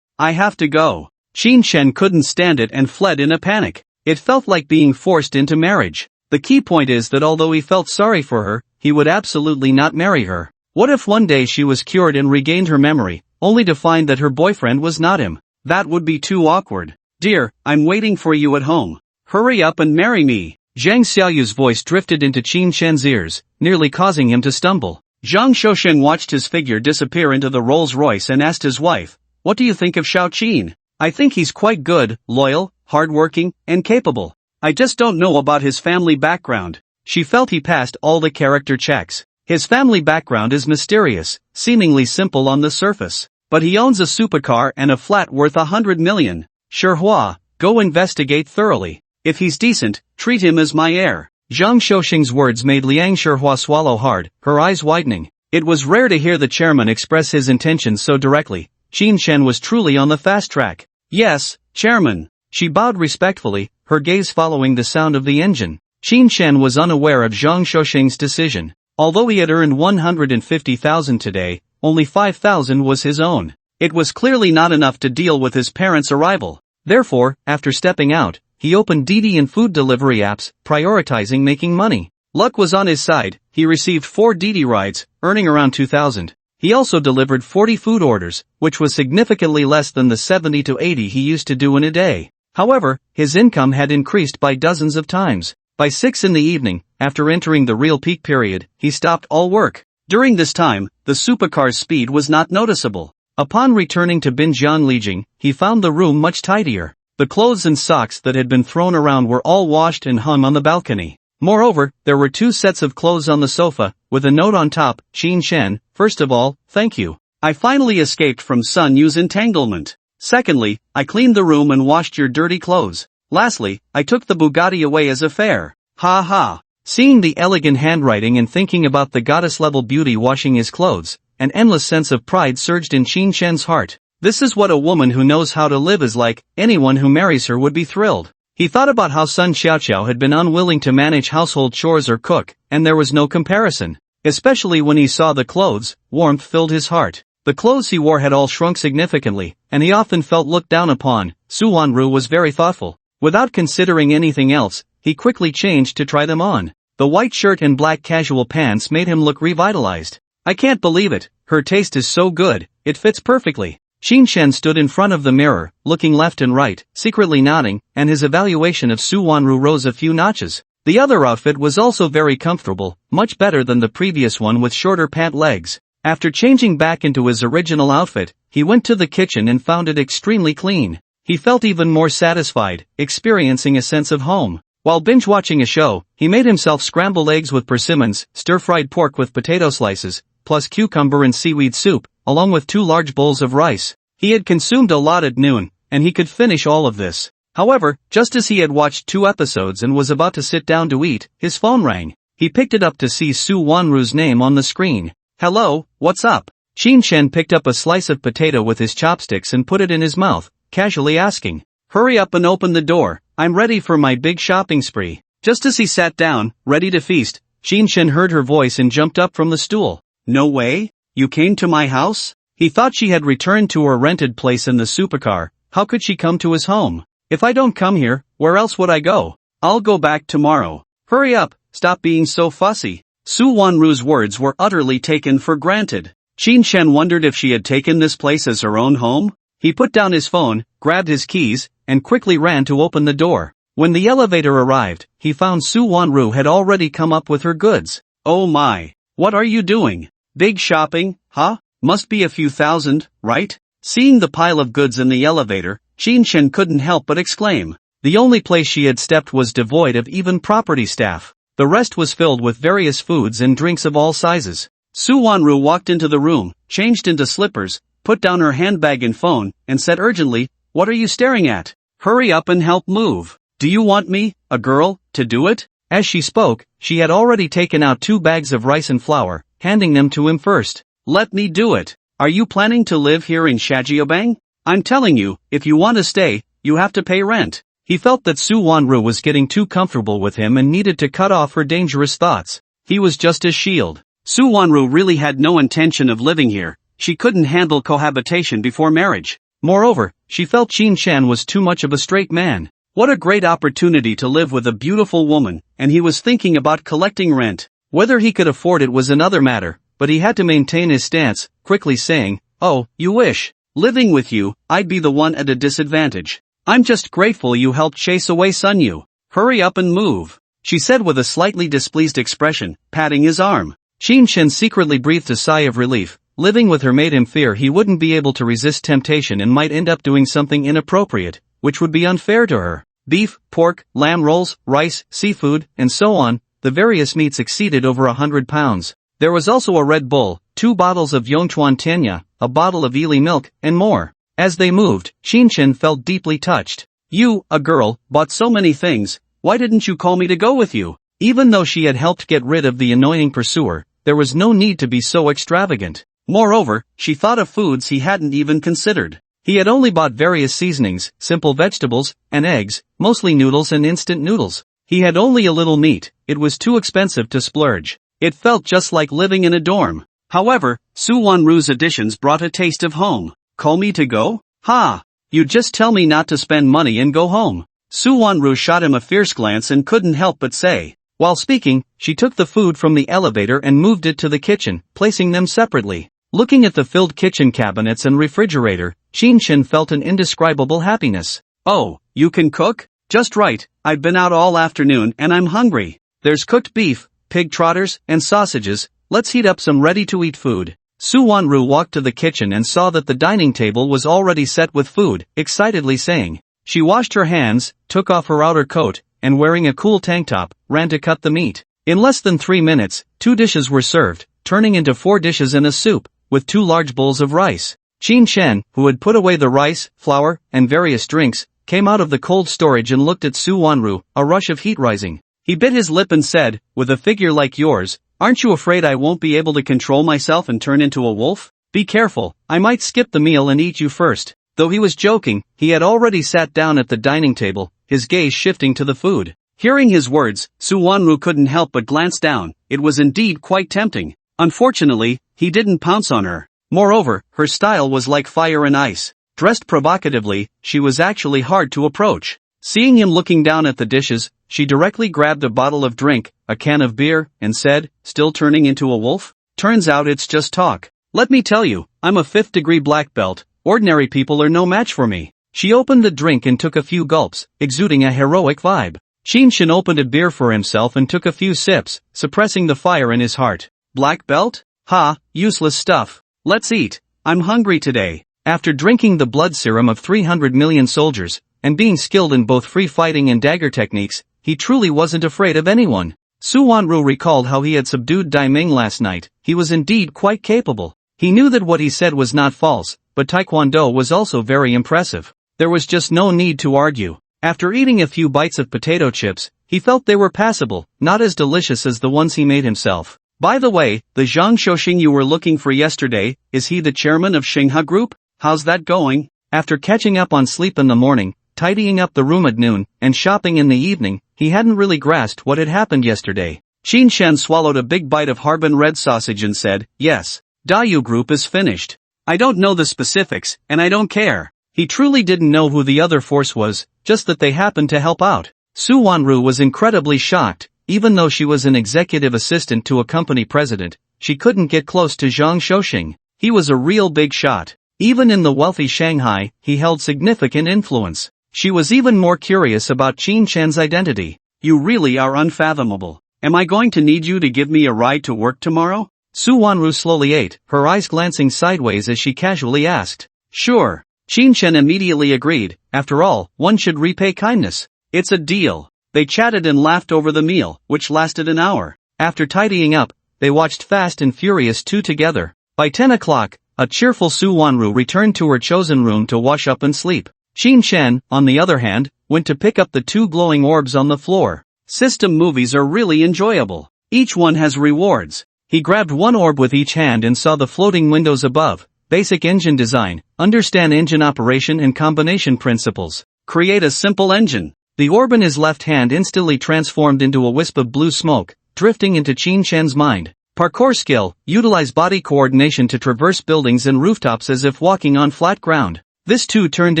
I have to go." Qin Shen couldn't stand it and fled in a panic. It felt like being forced into marriage. The key point is that although he felt sorry for her, he would absolutely not marry her. What if one day she was cured and regained her memory, only to find that her boyfriend was not him? That would be too awkward. "Dear, I'm waiting for you at home. Hurry up and marry me." Zhang Xiaoyu's voice drifted into Qin Shen's ears, nearly causing him to stumble. Zhang Shouxing watched his figure disappear into the Rolls-Royce and asked his wife, "What do you think of Xiao Qin? I think he's quite good, loyal, hardworking, and capable. I just don't know about his family background." She felt he passed all the character checks. His family background is mysterious, seemingly simple on the surface. But he owns a supercar and a flat worth 100 million. "Shihua, go investigate thoroughly. If he's decent, treat him as my heir." Zhang Shouxing's words made Liang Shihua swallow hard, her eyes widening. It was rare to hear the chairman express his intentions so directly. Qin Shen was truly on the fast track. "Yes, chairman." She bowed respectfully, her gaze following the sound of the engine. Qin Shen was unaware of Zhang Shouxing's decision. Although he had earned 150,000 today, only 5,000 was his own. It was clearly not enough to deal with his parents' arrival. Therefore, after stepping out, he opened Didi and food delivery apps, prioritizing making money. Luck was on his side, he received 4 Didi rides, earning around 2,000. He also delivered 40 food orders, which was significantly less than the 70 to 80 he used to do in a day. However, his income had increased by dozens of times. By 6 in the evening, after entering the real peak period, he stopped all work. During this time, the supercar's speed was not noticeable. Upon returning to Binjian Lijing, he found the room much tidier. The clothes and socks that had been thrown around were all washed and hung on the balcony. Moreover, there were 2 sets of clothes on the sofa, with a note on top, Qin Shen, first of all, thank you. I finally escaped from Sun Yu's entanglement. Secondly, I cleaned the room and washed your dirty clothes. Lastly, I took the Bugatti away as a fare. Ha ha. Seeing the elegant handwriting and thinking about the goddess-level beauty washing his clothes, an endless sense of pride surged in Qin Shen's heart. This is what a woman who knows how to live is like. Anyone who marries her would be thrilled. He thought about how Sun Xiaoqiao had been unwilling to manage household chores or cook, and there was no comparison. Especially when he saw the clothes, warmth filled his heart. The clothes he wore had all shrunk significantly, and he often felt looked down upon. Su Wanru was very thoughtful. Without considering anything else, he quickly changed to try them on. The white shirt and black casual pants made him look revitalized. I can't believe it, her taste is so good, it fits perfectly. Qin Shen stood in front of the mirror, looking left and right, secretly nodding, and his evaluation of Su Wanru rose a few notches. The other outfit was also very comfortable, much better than the previous one with shorter pant legs. After changing back into his original outfit, he went to the kitchen and found it extremely clean. He felt even more satisfied, experiencing a sense of home. While binge-watching a show, he made himself scrambled eggs with persimmons, stir-fried pork with potato slices, plus cucumber and seaweed soup, along with 2 large bowls of rice. He had consumed a lot at noon, and he could finish all of this. However, just as he had watched 2 episodes and was about to sit down to eat, his phone rang. He picked it up to see Su Wanru's name on the screen. Hello, what's up? Qin Shen picked up a slice of potato with his chopsticks and put it in his mouth, casually asking, hurry up and open the door, I'm ready for my big shopping spree. Just as he sat down, ready to feast, Qin Shen heard her voice and jumped up from the stool. No way? You came to my house? He thought she had returned to her rented place in the supercar. How could she come to his home? If I don't come here, where else would I go? I'll go back tomorrow. Hurry up, stop being so fussy. Su Wanru's words were utterly taken for granted. Qin Shen wondered if she had taken this place as her own home. He put down his phone, grabbed his keys, and quickly ran to open the door. When the elevator arrived, he found Su Wanru had already come up with her goods. Oh my, what are you doing? Big shopping, huh? Must be a few thousand, right? Seeing the pile of goods in the elevator, Qin Shen couldn't help but exclaim. The only place she had stepped was devoid of even property staff. The rest was filled with various foods and drinks of all sizes. Su Wanru walked into the room, changed into slippers, put down her handbag and phone, and said urgently, what are you staring at? Hurry up and help move. Do you want me, a girl, to do it? As she spoke, she had already taken out 2 bags of rice and flour, handing them to him first. Let me do it. Are you planning to live here in Shajiobang? I'm telling you, if you want to stay, you have to pay rent. He felt that Su Wanru was getting too comfortable with him and needed to cut off her dangerous thoughts. He was just his shield. Su Wanru really had no intention of living here. She couldn't handle cohabitation before marriage. Moreover, she felt Qin Shen was too much of a straight man. What a great opportunity to live with a beautiful woman, and he was thinking about collecting rent. Whether he could afford it was another matter, but he had to maintain his stance, quickly saying, oh, you wish. Living with you, I'd be the one at a disadvantage. I'm just grateful you helped chase away Sun Yu. Hurry up and move, she said with a slightly displeased expression, patting his arm. Qin Shen secretly breathed a sigh of relief. Living with her made him fear he wouldn't be able to resist temptation and might end up doing something inappropriate, which would be unfair to her. Beef, pork, lamb rolls, rice, seafood, and so on, the various meats exceeded over 100 pounds. There was also a Red Bull, 2 bottles of Yongchuan Tenya, a bottle of Ili milk, and more. As they moved, Qin Shen felt deeply touched. You, a girl, bought so many things, why didn't you call me to go with you? Even though she had helped get rid of the annoying pursuer, there was no need to be so extravagant. Moreover, she thought of foods he hadn't even considered. He had only bought various seasonings, simple vegetables, and eggs, mostly noodles and instant noodles. He had only a little meat, it was too expensive to splurge. It felt just like living in a dorm. However, Su Wanru's additions brought a taste of home. Call me to go? Ha! You just tell me not to spend money and go home. Su Wanru shot him a fierce glance and couldn't help but say. While speaking, she took the food from the elevator and moved it to the kitchen, placing them separately. Looking at the filled kitchen cabinets and refrigerator, Qin Shen felt an indescribable happiness. Oh, you can cook? Just right, I've been out all afternoon and I'm hungry. There's cooked beef, pig trotters, and sausages. Let's heat up some ready-to-eat food. Su Wanru walked to the kitchen and saw that the dining table was already set with food, excitedly saying. She washed her hands, took off her outer coat, and wearing a cool tank top, ran to cut the meat. In less than 3 minutes, 2 dishes were served, turning into 4 dishes and a soup, with 2 large bowls of rice. Qin Shen, who had put away the rice, flour, and various drinks, came out of the cold storage and looked at Su Wanru, a rush of heat rising. He bit his lip and said, with a figure like yours, aren't you afraid I won't be able to control myself and turn into a wolf? Be careful, I might skip the meal and eat you first. Though he was joking, he had already sat down at the dining table, his gaze shifting to the food. Hearing his words, Su Wanru couldn't help but glance down. It was indeed quite tempting. Unfortunately, he didn't pounce on her. Moreover, her style was like fire and ice. Dressed provocatively, she was actually hard to approach. Seeing him looking down at the dishes, she directly grabbed a bottle of drink, a can of beer, and said, still turning into a wolf? Turns out it's just talk. Let me tell you, I'm a 5th degree black belt. Ordinary people are no match for me. She opened the drink and took a few gulps, exuding a heroic vibe. Qin Shen opened a beer for himself and took a few sips, suppressing the fire in his heart. Black belt? Ha, useless stuff. Let's eat. I'm hungry today. After drinking the blood serum of 300 million soldiers, and being skilled in both free fighting and dagger techniques, he truly wasn't afraid of anyone. Su Wanru recalled how he had subdued Dai Ming last night. He was indeed quite capable. He knew that what he said was not false, but Taekwondo was also very impressive. There was just no need to argue. After eating a few bites of potato chips, he felt they were passable, not as delicious as the ones he made himself. By the way, the Zhang Shouxing you were looking for yesterday, is he the chairman of Xinghua Group? How's that going? After catching up on sleep in the morning, tidying up the room at noon, and shopping in the evening, he hadn't really grasped what had happened yesterday. Qin Shen swallowed a big bite of Harbin red sausage and said, yes, Dayu Group is finished. I don't know the specifics, and I don't care. He truly didn't know who the other force was, just that they happened to help out. Su Wanru was incredibly shocked. Even though she was an executive assistant to a company president, she couldn't get close to Zhang Shouxing. He was a real big shot. Even in the wealthy Shanghai, he held significant influence. She was even more curious about Qin Shen's identity. You really are unfathomable. Am I going to need you to give me a ride to work tomorrow? Su Wanru slowly ate, her eyes glancing sideways as she casually asked. Sure. Qin Shen immediately agreed. After all, one should repay kindness. It's a deal. They chatted and laughed over the meal, which lasted an hour. After tidying up, they watched Fast and Furious 2 together. By 10 o'clock, a cheerful Su Wanru returned to her chosen room to wash up and sleep. Qin Shen, on the other hand, went to pick up the 2 glowing orbs on the floor. System movies are really enjoyable. Each one has rewards. He grabbed 1 orb with each hand and saw the floating windows above. Basic engine design, understand engine operation and combination principles. Create a simple engine. The orb in his left hand instantly transformed into a wisp of blue smoke, drifting into Qin Shen's mind. Parkour skill, utilize body coordination to traverse buildings and rooftops as if walking on flat ground. This too turned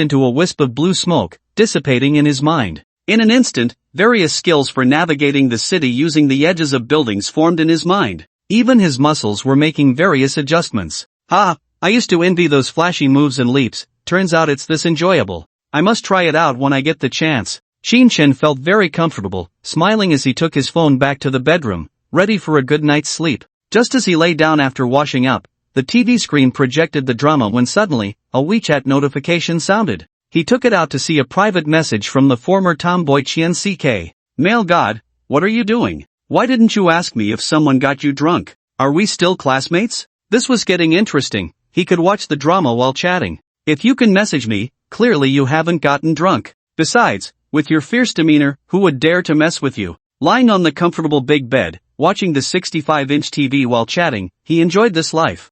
into a wisp of blue smoke, dissipating in his mind. In an instant, various skills for navigating the city using the edges of buildings formed in his mind. Even his muscles were making various adjustments. Ha! I used to envy those flashy moves and leaps. Turns out it's this enjoyable. I must try it out when I get the chance. Qin Shen felt very comfortable, smiling as he took his phone back to the bedroom, ready for a good night's sleep. Just as he lay down after washing up, the TV screen projected the drama when suddenly, a WeChat notification sounded. He took it out to see a private message from the former tomboy Qian CK. Male God, what are you doing? Why didn't you ask me if someone got you drunk? Are we still classmates? This was getting interesting. He could watch the drama while chatting. If you can message me, clearly you haven't gotten drunk. Besides, with your fierce demeanor, who would dare to mess with you? Lying on the comfortable big bed, watching the 65-inch TV while chatting, he enjoyed this life.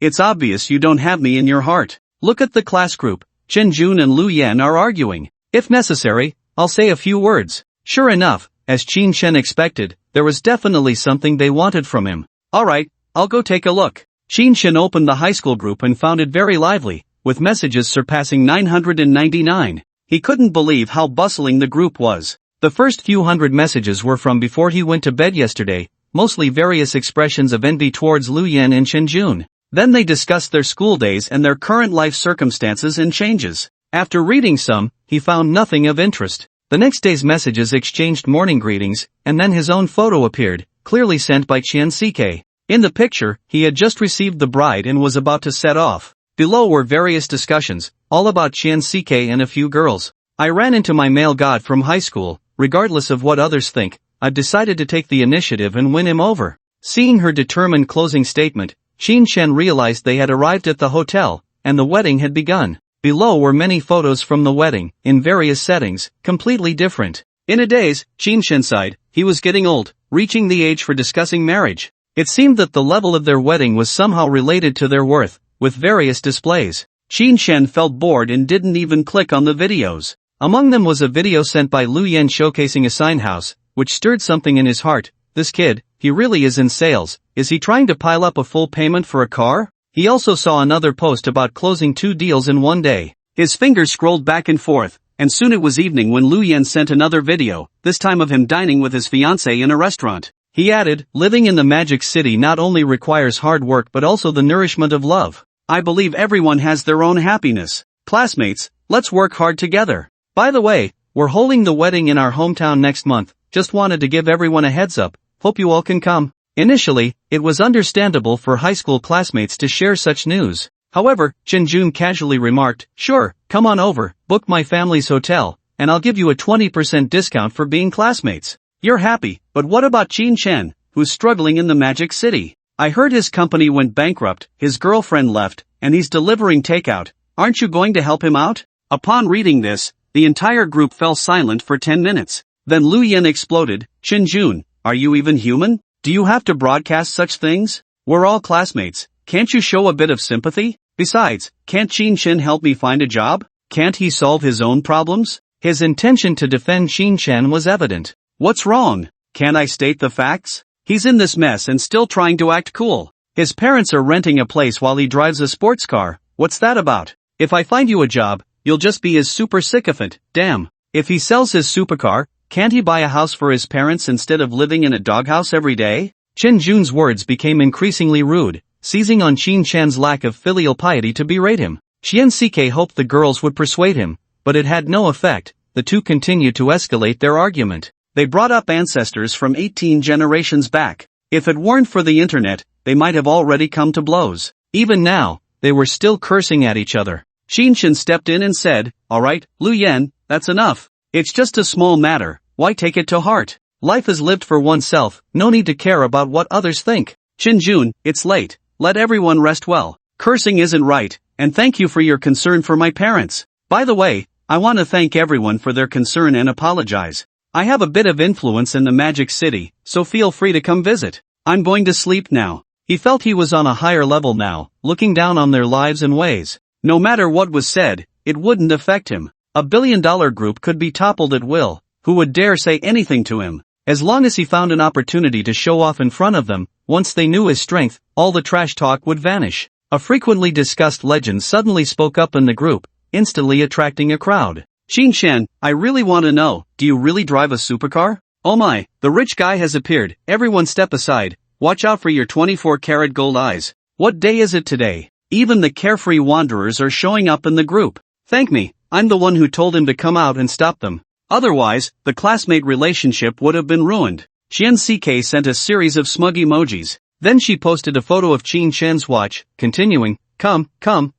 It's obvious you don't have me in your heart. Look at the class group. Chen Jun and Lu Yan are arguing. If necessary, I'll say a few words. Sure enough, as Qin Shen expected, there was definitely something they wanted from him. Alright, I'll go take a look. Qin Shen opened the high school group and found it very lively, with messages surpassing 999. He couldn't believe how bustling the group was. The first few hundred messages were from before he went to bed yesterday, mostly various expressions of envy towards Lu Yan and Chen Jun. Then they discussed their school days and their current life circumstances and changes. After reading some, he found nothing of interest. The next day's messages exchanged morning greetings, and then his own photo appeared, clearly sent by Chien CK. In the picture, he had just received the bride and was about to set off. Below were various discussions, all about Chien CK and a few girls. I ran into my male god from high school. Regardless of what others think, I've decided to take the initiative and win him over. Seeing her determined closing statement, Qin Shen realized they had arrived at the hotel, and the wedding had begun. Below were many photos from the wedding, in various settings, completely different. In a daze, Qin Shen sighed. He was getting old, reaching the age for discussing marriage. It seemed that the level of their wedding was somehow related to their worth, with various displays. Qin Shen felt bored and didn't even click on the videos. Among them was a video sent by Lu Yan showcasing a sign house, which stirred something in his heart. This kid, he really is in sales. Is he trying to pile up a full payment for a car? He also saw another post about closing 2 deals in one day. His fingers scrolled back and forth, and soon it was evening when Lu Yan sent another video, this time of him dining with his fiancée in a restaurant. He added, living in the Magic City not only requires hard work but also the nourishment of love. I believe everyone has their own happiness. Classmates, let's work hard together. By the way, we're holding the wedding in our hometown next month. Just wanted to give everyone a heads up. Hope you all can come. Initially, it was understandable for high school classmates to share such news. However, Chen Jun casually remarked, sure, come on over, book my family's hotel, and I'll give you a 20% discount for being classmates. You're happy, but what about Qin Chen, who's struggling in the Magic City? I heard his company went bankrupt, his girlfriend left, and he's delivering takeout. Aren't you going to help him out? Upon reading this, the entire group fell silent for 10 minutes. Then Lu Yan exploded. Chen Jun, are you even human? Do you have to broadcast such things? We're all classmates. Can't you show a bit of sympathy? Besides, can't Qin Chen help me find a job? Can't he solve his own problems? His intention to defend Qin Chen was evident. What's wrong? Can't I state the facts? He's in this mess and still trying to act cool. His parents are renting a place while he drives a sports car. What's that about? If I find you a job, you'll just be his super sycophant. Damn. If he sells his supercar, can't he buy a house for his parents instead of living in a doghouse every day? Chen Jun's words became increasingly rude, seizing on Qin Chen's lack of filial piety to berate him. Xian CK hoped the girls would persuade him, but it had no effect. The two continued to escalate their argument. They brought up ancestors from 18 generations back. If it weren't for the internet, they might have already come to blows. Even now, they were still cursing at each other. Qin Chen stepped in and said, alright, Lu Yan, that's enough. It's just a small matter, why take it to heart? Life is lived for oneself, no need to care about what others think. Chen Jun, it's late, let everyone rest well. Cursing isn't right, and thank you for your concern for my parents. By the way, I want to thank everyone for their concern and apologize. I have a bit of influence in the Magic City, so feel free to come visit. I'm going to sleep now. He felt he was on a higher level now, looking down on their lives and ways. No matter what was said, it wouldn't affect him. A billion-dollar group could be toppled at will. Who would dare say anything to him? As long as he found an opportunity to show off in front of them, once they knew his strength, all the trash talk would vanish. A frequently discussed legend suddenly spoke up in the group, instantly attracting a crowd. Qin Shen, I really want to know, do you really drive a supercar? Oh my, the rich guy has appeared. Everyone step aside. Watch out for your 24-karat gold eyes. What day is it today? Even the carefree wanderers are showing up in the group. Thank me, I'm the one who told him to come out and stop them. Otherwise, the classmate relationship would have been ruined. Xian CK sent a series of smug emojis. Then she posted a photo of Qin Shen's watch, continuing, come,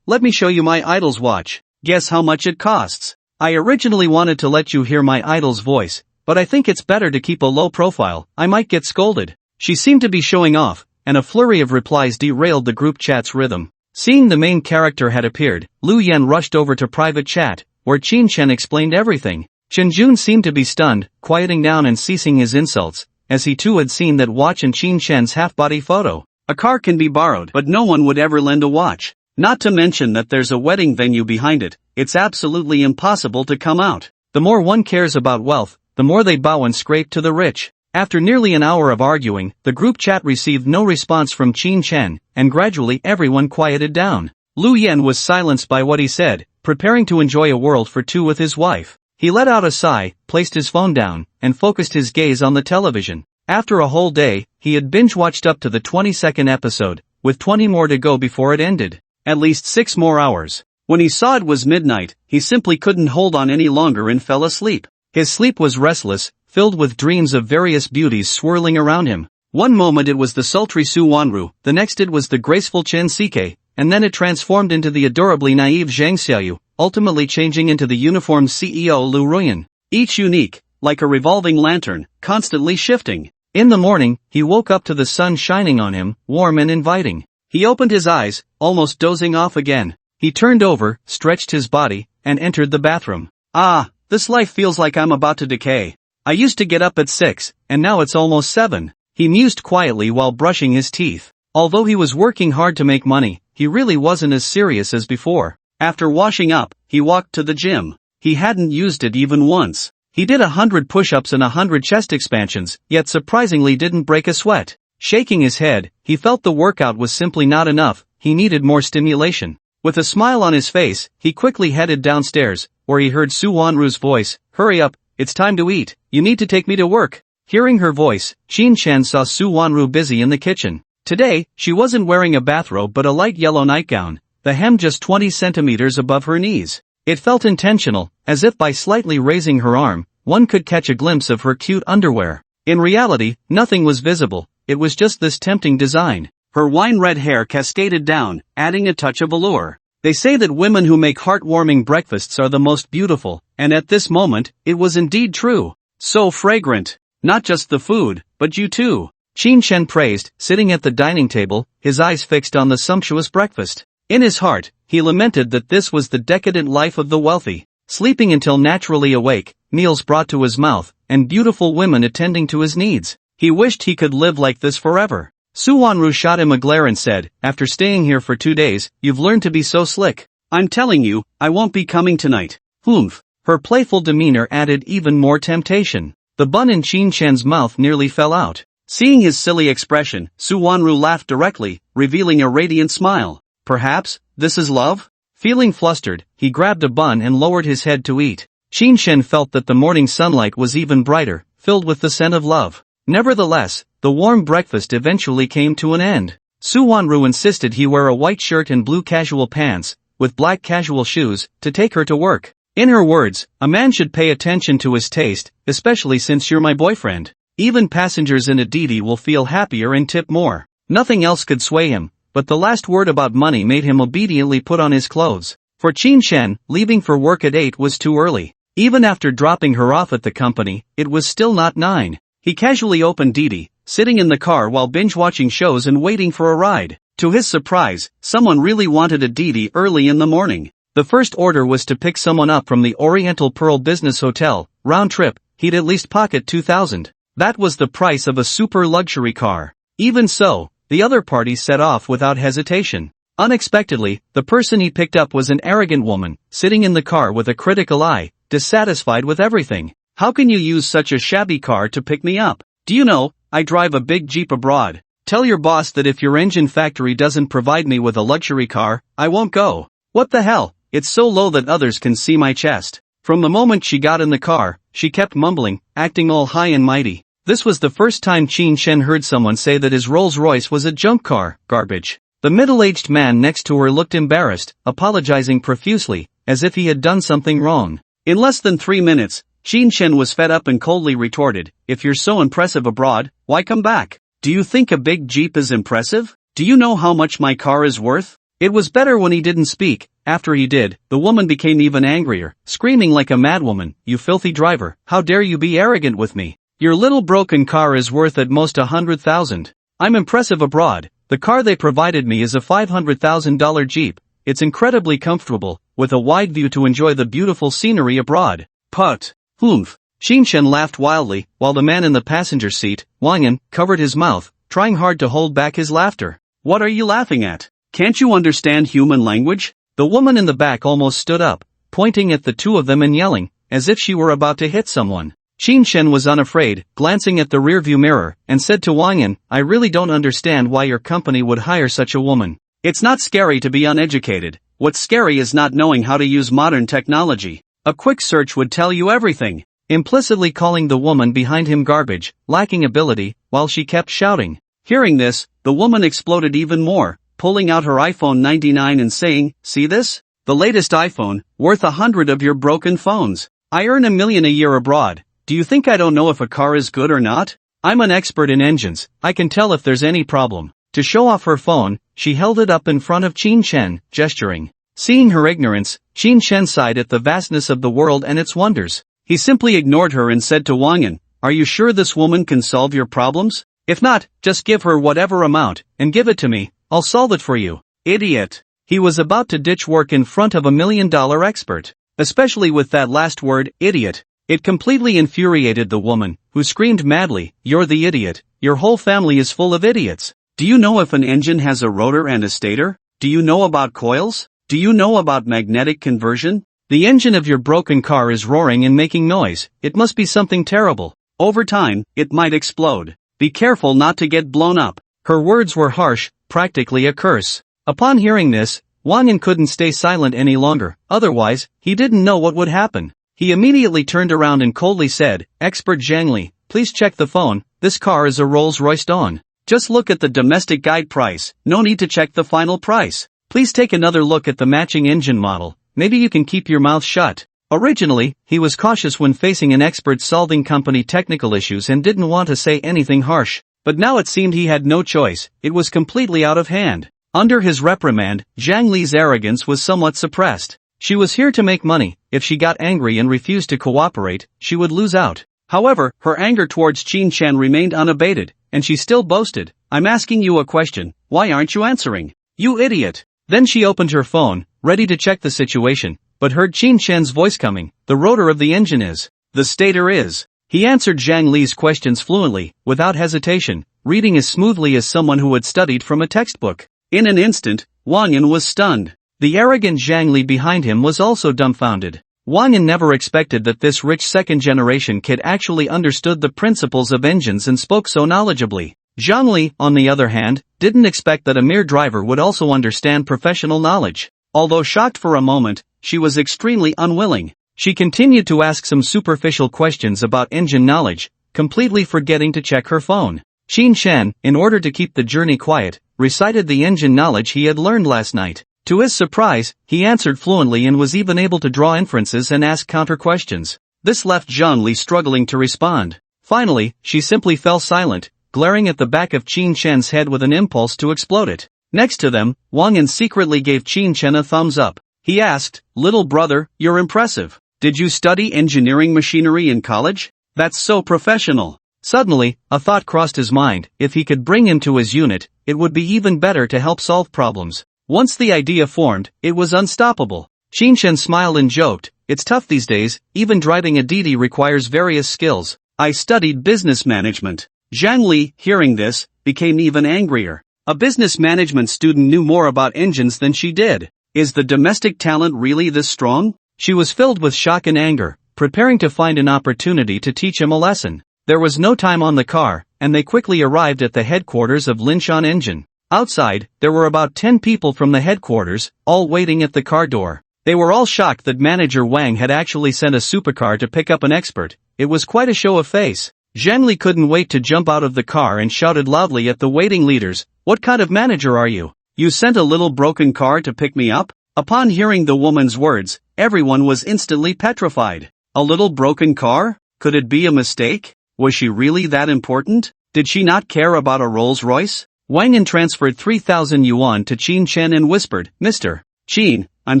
let me show you my idol's watch. Guess how much it costs? I originally wanted to let you hear my idol's voice, but I think it's better to keep a low profile, I might get scolded. She seemed to be showing off, and a flurry of replies derailed the group chat's rhythm. Seeing the main character had appeared, Lu Yan rushed over to private chat, where Qin Shen explained everything. Chen Jun seemed to be stunned, quieting down and ceasing his insults, as he too had seen that watch in Qin Shen's half-body photo. A car can be borrowed, but no one would ever lend a watch. Not to mention that there's a wedding venue behind it, it's absolutely impossible to come out. The more one cares about wealth, the more they bow and scrape to the rich. After nearly an hour of arguing, the group chat received no response from Qin Chen, and gradually everyone quieted down. Lu Yan was silenced by what he said, preparing to enjoy a world for two with his wife. He let out a sigh, placed his phone down, and focused his gaze on the television. After a whole day, he had binge-watched up to the 22nd episode, with 20 more to go before it ended. At least 6 more hours. When he saw it was midnight, he simply couldn't hold on any longer and fell asleep. His sleep was restless, filled with dreams of various beauties swirling around him. One moment it was the sultry Su Wanru, the next it was the graceful Chen Sike, and then it transformed into the adorably naive Zhang Xiaoyu, ultimately changing into the uniformed CEO Lu Ruyan. Each unique, like a revolving lantern, constantly shifting. In the morning, he woke up to the sun shining on him, warm and inviting. He opened his eyes, almost dozing off again. He turned over, stretched his body, and entered the bathroom. Ah, this life feels like I'm about to decay. I used to get up at 6, and now it's almost 7. He mused quietly while brushing his teeth. Although he was working hard to make money, he really wasn't as serious as before. After washing up, he walked to the gym. He hadn't used it even once. He did 100 push-ups and 100 chest expansions, yet surprisingly didn't break a sweat. Shaking his head, he felt the workout was simply not enough, he needed more stimulation. With a smile on his face, he quickly headed downstairs, where he heard Su Wanru's voice. Hurry up, it's time to eat, you need to take me to work. Hearing her voice, Qin Chen saw Su Wanru busy in the kitchen. Today, she wasn't wearing a bathrobe but a light yellow nightgown, the hem just 20 centimeters above her knees. It felt intentional, as if by slightly raising her arm, one could catch a glimpse of her cute underwear. In reality, nothing was visible, it was just this tempting design. Her wine-red hair cascaded down, adding a touch of allure. They say that women who make heartwarming breakfasts are the most beautiful, and at this moment, it was indeed true. So fragrant. Not just the food, but you too. Qin Chen praised, sitting at the dining table, his eyes fixed on the sumptuous breakfast. In his heart, he lamented that this was the decadent life of the wealthy. Sleeping until naturally awake, meals brought to his mouth, and beautiful women attending to his needs. He wished he could live like this forever. Su Wanru shot him a glare and said, after staying here for 2 days, you've learned to be so slick. I'm telling you, I won't be coming tonight. Humph. Her playful demeanor added even more temptation. The bun in Qin Chen's mouth nearly fell out. Seeing his silly expression, Su Wanru laughed directly, revealing a radiant smile. Perhaps, this is love? Feeling flustered, he grabbed a bun and lowered his head to eat. Qin Chen felt that the morning sunlight was even brighter, filled with the scent of love. Nevertheless, the warm breakfast eventually came to an end. Su Wanru insisted he wear a white shirt and blue casual pants, with black casual shoes, to take her to work. In her words, a man should pay attention to his taste, especially since you're my boyfriend. Even passengers in a Didi will feel happier and tip more. Nothing else could sway him, but the last word about money made him obediently put on his clothes. For Qin Chen, leaving for work at 8 was too early. Even after dropping her off at the company, it was still not 9. He casually opened Didi, sitting in the car while binge-watching shows and waiting for a ride. To his surprise, someone really wanted a Didi early in the morning. The first order was to pick someone up from the Oriental Pearl Business Hotel, round trip, he'd at least pocket 2,000. That was the price of a super luxury car. Even so, the other party set off without hesitation. Unexpectedly, the person he picked up was an arrogant woman, sitting in the car with a critical eye, dissatisfied with everything. How can you use such a shabby car to pick me up? Do you know, I drive a big Jeep abroad. Tell your boss that if your engine factory doesn't provide me with a luxury car, I won't go. What the hell? It's so low that others can see my chest. From the moment she got in the car, she kept mumbling, acting all high and mighty. This was the first time Qin Chen heard someone say that his Rolls-Royce was a junk car, garbage. The middle-aged man next to her looked embarrassed, apologizing profusely, as if he had done something wrong. In less than 3 minutes, Qin Chen was fed up and coldly retorted, if you're so impressive abroad, why come back? Do you think a big Jeep is impressive? Do you know how much my car is worth? It was better when he didn't speak. After he did, the woman became even angrier, screaming like a madwoman, you filthy driver, how dare you be arrogant with me? Your little broken car is worth at most 100,000. I'm impressive abroad. The car they provided me is a $500,000 Jeep. It's incredibly comfortable, with a wide view to enjoy the beautiful scenery abroad. Put. Humph. Qin Chen laughed wildly, while the man in the passenger seat, Wang Yan, covered his mouth, trying hard to hold back his laughter. What are you laughing at? Can't you understand human language? The woman in the back almost stood up, pointing at the two of them and yelling, as if she were about to hit someone. Qin Chen was unafraid, glancing at the rearview mirror, and said to Wang Yan, I really don't understand why your company would hire such a woman. It's not scary to be uneducated. What's scary is not knowing how to use modern technology. A quick search would tell you everything. Implicitly calling the woman behind him garbage, lacking ability, while she kept shouting. Hearing this, the woman exploded even more, pulling out her iPhone 99 and saying, see this? The latest iPhone, worth 100 of your broken phones. I earn $1 million a year abroad. Do you think I don't know if a car is good or not? I'm an expert in engines, I can tell if there's any problem. To show off her phone, she held it up in front of Qin Chen, gesturing. Seeing her ignorance, Qin Chen sighed at the vastness of the world and its wonders. He simply ignored her and said to Wang Yan, "Are you sure this woman can solve your problems? If not, just give her whatever amount, and give it to me, I'll solve it for you." Idiot. He was about to ditch work in front of $1 million expert. Especially with that last word, idiot. It completely infuriated the woman, who screamed madly, "You're the idiot, your whole family is full of idiots. Do you know if an engine has a rotor and a stator? Do you know about coils? Do you know about magnetic conversion? The engine of your broken car is roaring and making noise, it must be something terrible. Over time, it might explode. Be careful not to get blown up." Her words were harsh, practically a curse. Upon hearing this, Wang Yan couldn't stay silent any longer, otherwise, he didn't know what would happen. He immediately turned around and coldly said, "Expert Zhang Li, please check the phone, this car is a Rolls-Royce Dawn. Just look at the domestic guide price, no need to check the final price. Please take another look at the matching engine model, maybe you can keep your mouth shut." Originally, he was cautious when facing an expert solving company technical issues and didn't want to say anything harsh, but now it seemed he had no choice, it was completely out of hand. Under his reprimand, Zhang Li's arrogance was somewhat suppressed. She was here to make money, if she got angry and refused to cooperate, she would lose out. However, her anger towards Qin Chen remained unabated, and she still boasted, "I'm asking you a question, why aren't you answering? You idiot." Then she opened her phone, ready to check the situation, but heard Qin Chen's voice coming, "The rotor of the engine is. The stator is." He answered Zhang Li's questions fluently, without hesitation, reading as smoothly as someone who had studied from a textbook. In an instant, Wang Yan was stunned. The arrogant Zhang Li behind him was also dumbfounded. Wang Yan never expected that this rich second-generation kid actually understood the principles of engines and spoke so knowledgeably. Zhang Li, on the other hand, didn't expect that a mere driver would also understand professional knowledge. Although shocked for a moment, she was extremely unwilling. She continued to ask some superficial questions about engine knowledge, completely forgetting to check her phone. Qin Chen, in order to keep the journey quiet, recited the engine knowledge he had learned last night. To his surprise, he answered fluently and was even able to draw inferences and ask counter-questions. This left Zhang Li struggling to respond. Finally, she simply fell silent, glaring at the back of Qin Chen's head with an impulse to explode it. Next to them, Wang Yan secretly gave Qin Chen a thumbs up. He asked, "Little brother, you're impressive. Did you study engineering machinery in college? That's so professional." Suddenly, a thought crossed his mind, if he could bring him to his unit, it would be even better to help solve problems. Once the idea formed, it was unstoppable. Qin Chen smiled and joked, "It's tough these days, even driving a DD requires various skills. I studied business management." Zhang Li, hearing this, became even angrier. A business management student knew more about engines than she did. Is the domestic talent really this strong? She was filled with shock and anger, preparing to find an opportunity to teach him a lesson. There was no time on the car, and they quickly arrived at the headquarters of Linshan Engine. Outside, there were about 10 people from the headquarters, all waiting at the car door. They were all shocked that manager Wang had actually sent a supercar to pick up an expert. It was quite a show of face. Zhang Li couldn't wait to jump out of the car and shouted loudly at the waiting leaders, "What kind of manager are you? You sent a little broken car to pick me up?" Upon hearing the woman's words, everyone was instantly petrified. A little broken car? Could it be a mistake? Was she really that important? Did she not care about a Rolls-Royce? Wang Yan transferred 3,000 yuan to Qin Chen and whispered, "Mr. Qin, I'm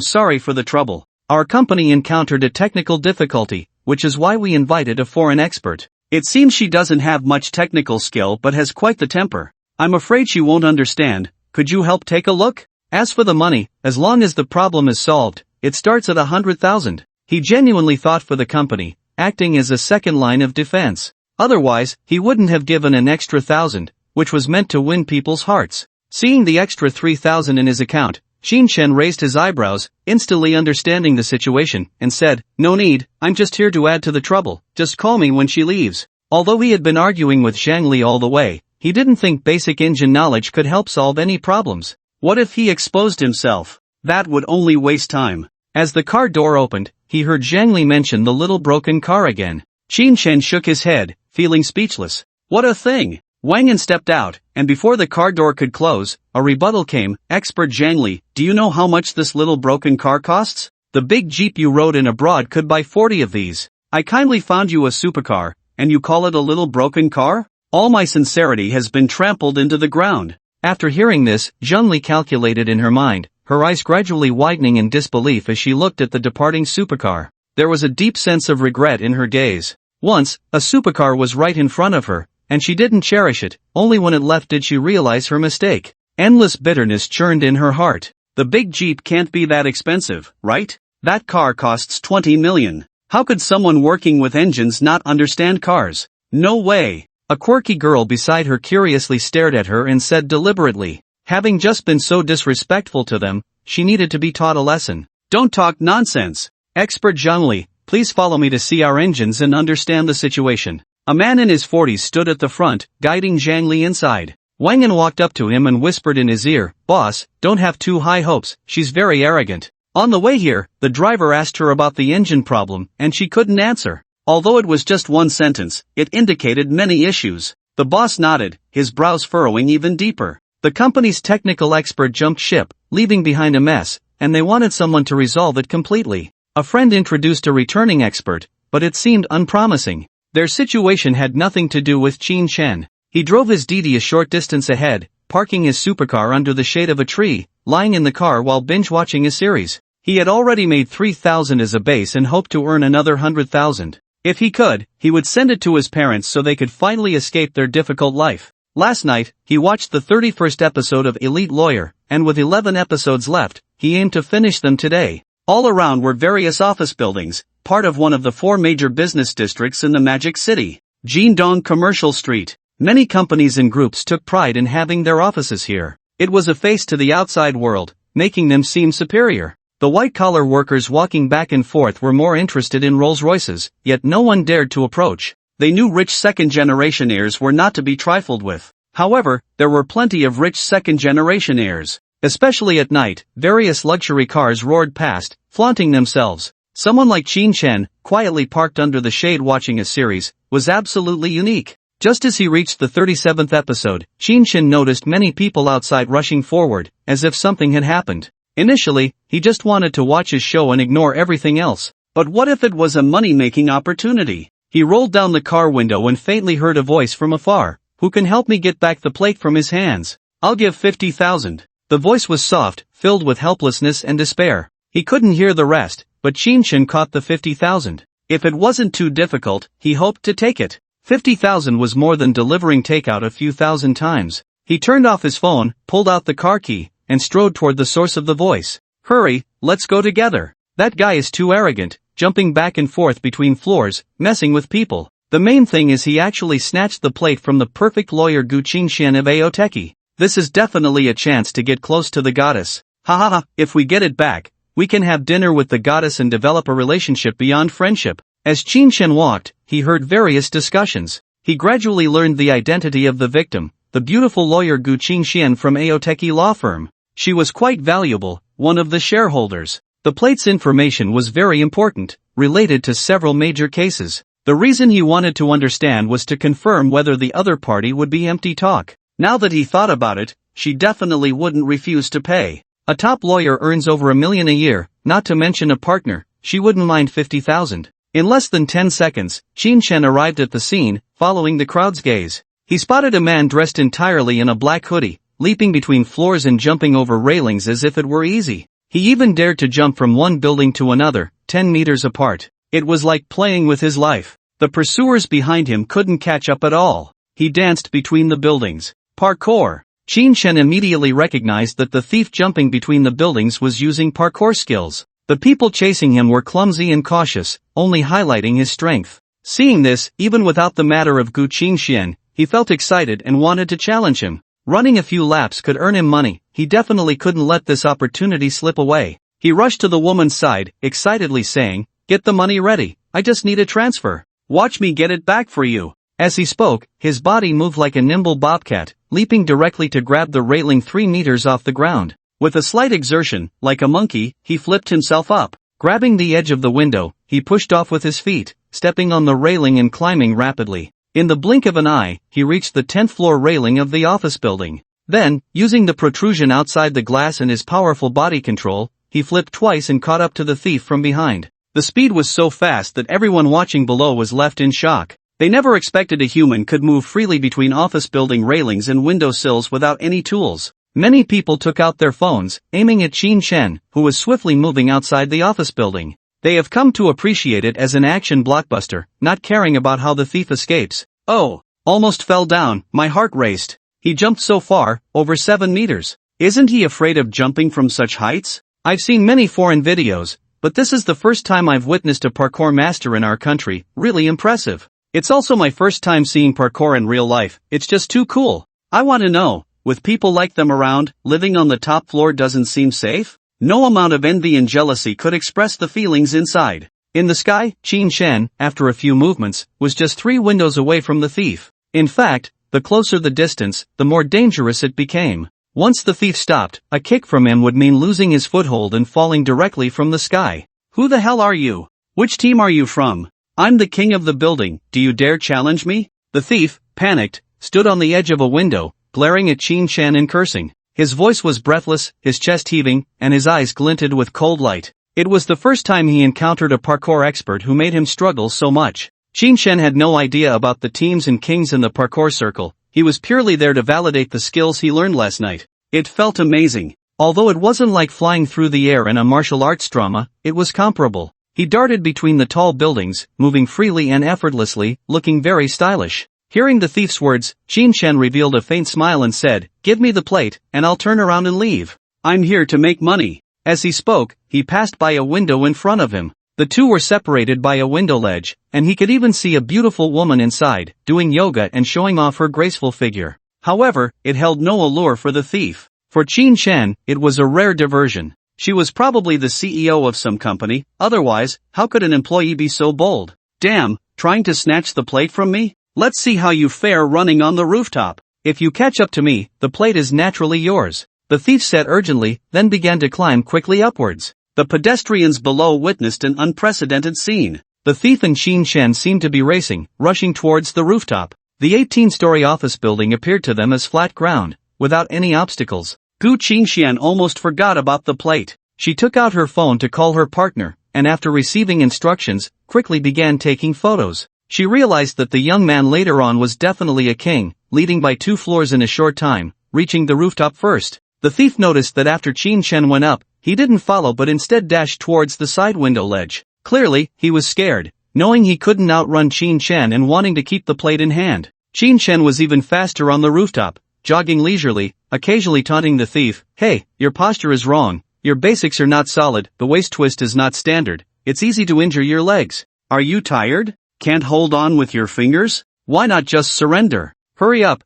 sorry for the trouble. Our company encountered a technical difficulty, which is why we invited a foreign expert. It seems she doesn't have much technical skill but has quite the temper. I'm afraid she won't understand. Could you help take a look? As for the money, as long as the problem is solved, it starts at 100,000. He genuinely thought for the company, acting as a second line of defense. Otherwise, he wouldn't have given an extra 1,000, which was meant to win people's hearts. Seeing the extra 3,000 in his account, Qin Chen raised his eyebrows, instantly understanding the situation, and said, "No need, I'm just here to add to the trouble, just call me when she leaves." Although he had been arguing with Zhang Li all the way, he didn't think basic engine knowledge could help solve any problems. What if he exposed himself? That would only waste time. As the car door opened, he heard Zhang Li mention the little broken car again. Qin Chen shook his head, feeling speechless. What a thing! Wang Yan stepped out, and before the car door could close, a rebuttal came, "Expert Zhang Li, do you know how much this little broken car costs? The big jeep you rode in abroad could buy 40 of these. I kindly found you a supercar, and you call it a little broken car? All my sincerity has been trampled into the ground. After hearing this, Zhengli calculated in her mind, her eyes gradually widening in disbelief as she looked at the departing supercar. There was a deep sense of regret in her gaze. Once, a supercar was right in front of her, and she didn't cherish it. Only when it left did she realize her mistake. Endless bitterness churned in her heart. The big Jeep can't be that expensive, right? That car costs 20 million. How could someone working with engines not understand cars? No way. A quirky girl beside her curiously stared at her and said deliberately, having just been so disrespectful to them, she needed to be taught a lesson. Don't talk nonsense. Expert Zhengli, please follow me to see our engines and understand the situation. A man in his 40s stood at the front, guiding Zhengli inside. Wang An walked up to him and whispered in his ear, "Boss, don't have too high hopes, she's very arrogant." On the way here, the driver asked her about the engine problem, and she couldn't answer. Although it was just one sentence, it indicated many issues. The boss nodded, his brows furrowing even deeper. The company's technical expert jumped ship, leaving behind a mess, and they wanted someone to resolve it completely. A friend introduced a returning expert, but it seemed unpromising. Their situation had nothing to do with Qin Shen. He drove his Didi a short distance ahead, parking his supercar under the shade of a tree, lying in the car while binge-watching a series. He had already made 3,000 as a base and hoped to earn another 100,000. If he could, he would send it to his parents so they could finally escape their difficult life. Last night, he watched the 31st episode of Elite Lawyer, and with 11 episodes left, he aimed to finish them today. All around were various office buildings, part of one of the 4 major business districts in the Magic City, Jindong Commercial Street. Many companies and groups took pride in having their offices here. It was a face to the outside world, making them seem superior. The white-collar workers walking back and forth were more interested in Rolls-Royces, yet no one dared to approach. They knew rich second-generation heirs were not to be trifled with. However, there were plenty of rich second-generation heirs. Especially at night, various luxury cars roared past, flaunting themselves. Someone like Qin Shen, quietly parked under the shade watching a series, was absolutely unique. Just as he reached the 37th episode, Qin Shen noticed many people outside rushing forward, as if something had happened. Initially, he just wanted to watch his show and ignore everything else. But what if it was a money-making opportunity? He rolled down the car window and faintly heard a voice from afar. "Who can help me get back the plate from his hands? I'll give 50,000. The voice was soft, filled with helplessness and despair. He couldn't hear the rest, but Qin Shen caught the 50,000. If it wasn't too difficult, he hoped to take it. 50,000 was more than delivering takeout a few thousand times. He turned off his phone, pulled out the car key, and strode toward the source of the voice. "Hurry, let's go together. That guy is too arrogant, jumping back and forth between floors, messing with people. The main thing is he actually snatched the plate from the perfect lawyer Gu Qingshan of Aoteki. This is definitely a chance to get close to the goddess. Ha ha ha, if we get it back, we can have dinner with the goddess and develop a relationship beyond friendship." As Qin Shen walked, he heard various discussions. He gradually learned the identity of the victim, the beautiful lawyer Gu Qingshan from Aoteki law firm. She was quite valuable, one of the shareholders. The plate's information was very important, related to several major cases. The reason he wanted to understand was to confirm whether the other party would be empty talk. Now that he thought about it, she definitely wouldn't refuse to pay. A top lawyer earns over $1 million a year, not to mention a partner. She wouldn't mind 50,000. In less than 10 seconds, Qin Shen arrived at the scene, following the crowd's gaze. He spotted a man dressed entirely in a black hoodie, leaping between floors and jumping over railings as if it were easy. He even dared to jump from one building to another, 10 meters apart. It was like playing with his life. The pursuers behind him couldn't catch up at all. He danced between the buildings. Parkour. Qin Shen immediately recognized that the thief jumping between the buildings was using parkour skills. The people chasing him were clumsy and cautious, only highlighting his strength. Seeing this, even without the matter of Gu Qingshan, he felt excited and wanted to challenge him. Running a few laps could earn him money. He definitely couldn't let this opportunity slip away. He rushed to the woman's side, excitedly saying, "Get the money ready, I just need a transfer. Watch me get it back for you." As he spoke, his body moved like a nimble bobcat, leaping directly to grab the railing 3 meters off the ground. With a slight exertion, like a monkey, he flipped himself up. Grabbing the edge of the window, he pushed off with his feet, stepping on the railing and climbing rapidly. In the blink of an eye, he reached the 10th floor railing of the office building. Then, using the protrusion outside the glass and his powerful body control, he flipped twice and caught up to the thief from behind. The speed was so fast that everyone watching below was left in shock. They never expected a human could move freely between office building railings and window sills without any tools. Many people took out their phones, aiming at Qin Shen, who was swiftly moving outside the office building. They have come to appreciate it as an action blockbuster, not caring about how the thief escapes. Oh, almost fell down, my heart raced. He jumped so far, over 7 meters. Isn't he afraid of jumping from such heights? I've seen many foreign videos, but this is the first time I've witnessed a parkour master in our country. Really impressive. It's also my first time seeing parkour in real life. It's just too cool. I want to know, with people like them around, living on the top floor doesn't seem safe? No amount of envy and jealousy could express the feelings inside. In the sky, Qin Shen, after a few movements, was just 3 windows away from the thief. In fact, the closer the distance, the more dangerous it became. Once the thief stopped, a kick from him would mean losing his foothold and falling directly from the sky. Who the hell are you? Which team are you from? I'm the king of the building, do you dare challenge me? The thief, panicked, stood on the edge of a window, glaring at Qin Shen and cursing. His voice was breathless, his chest heaving, and his eyes glinted with cold light. It was the first time he encountered a parkour expert who made him struggle so much. Qin Shen had no idea about the teams and kings in the parkour circle. He was purely there to validate the skills he learned last night. It felt amazing. Although it wasn't like flying through the air in a martial arts drama, it was comparable. He darted between the tall buildings, moving freely and effortlessly, looking very stylish. Hearing the thief's words, Qin Shen revealed a faint smile and said, "Give me the plate, and I'll turn around and leave. I'm here to make money." As he spoke, he passed by a window in front of him. The two were separated by a window ledge, and he could even see a beautiful woman inside, doing yoga and showing off her graceful figure. However, it held no allure for the thief. For Qin Shen, it was a rare diversion. She was probably the CEO of some company, otherwise, how could an employee be so bold? Damn, trying to snatch the plate from me? Let's see how you fare running on the rooftop. If you catch up to me, the plate is naturally yours. The thief said urgently, then began to climb quickly upwards. The pedestrians below witnessed an unprecedented scene. The thief and Qin Shen seemed to be racing, rushing towards the rooftop. The 18-story office building appeared to them as flat ground, without any obstacles. Qin Shen almost forgot about the plate. She took out her phone to call her partner, and after receiving instructions, quickly began taking photos. She realized that the young man later on was definitely a king, leading by 2 floors in a short time, reaching the rooftop first. The thief noticed that after Qin Shen went up, he didn't follow but instead dashed towards the side window ledge. Clearly, he was scared, knowing he couldn't outrun Qin Shen and wanting to keep the plate in hand. Qin Shen was even faster on the rooftop, jogging leisurely, occasionally taunting the thief, "Hey, your posture is wrong, your basics are not solid, the waist twist is not standard, it's easy to injure your legs. Are you tired? Can't hold on with your fingers? Why not just surrender? Hurry up,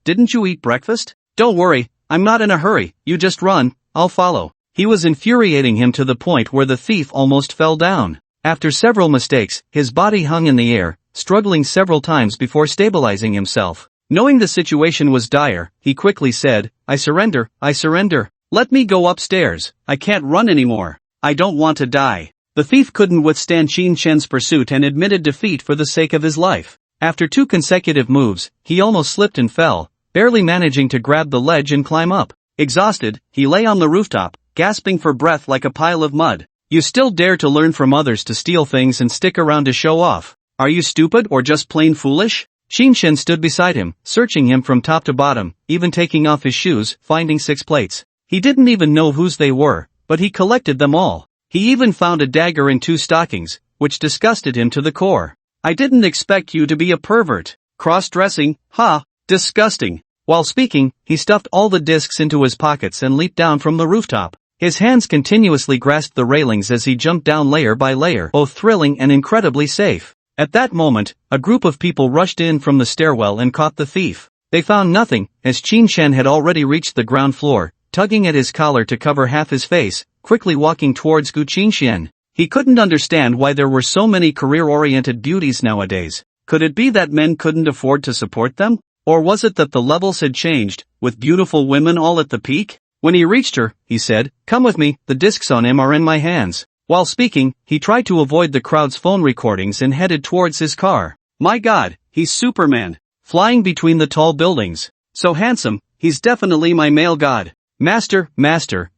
didn't you eat breakfast? Don't worry, I'm not in a hurry, you just run, I'll follow." He was infuriating him to the point where the thief almost fell down. After several mistakes, his body hung in the air, struggling several times before stabilizing himself. Knowing the situation was dire, he quickly said, I surrender. Let me go upstairs, I can't run anymore. I don't want to die." The thief couldn't withstand Qin Shen's pursuit and admitted defeat for the sake of his life. After 2 consecutive moves, he almost slipped and fell, barely managing to grab the ledge and climb up. Exhausted, he lay on the rooftop, gasping for breath like a pile of mud. You still dare to learn from others to steal things and stick around to show off? Are you stupid or just plain foolish? Qin Shen stood beside him, searching him from top to bottom, even taking off his shoes, finding 6 plates. He didn't even know whose they were, but he collected them all. He even found a dagger and 2 stockings, which disgusted him to the core. I didn't expect you to be a pervert. Cross-dressing, ha, disgusting. While speaking, he stuffed all the discs into his pockets and leaped down from the rooftop. His hands continuously grasped the railings as he jumped down layer by layer, both thrilling and incredibly safe. At that moment, a group of people rushed in from the stairwell and caught the thief. They found nothing, as Qin Shen had already reached the ground floor, tugging at his collar to cover half his face, quickly walking towards Qin Shen. He couldn't understand why there were so many career-oriented beauties nowadays. Could it be that men couldn't afford to support them? Or was it that the levels had changed, with beautiful women all at the peak? When he reached her, he said, "Come with me, the discs on him are in my hands." While speaking, he tried to avoid the crowd's phone recordings and headed towards his car. My God, he's Superman, flying between the tall buildings. So handsome, he's definitely my male god. Master,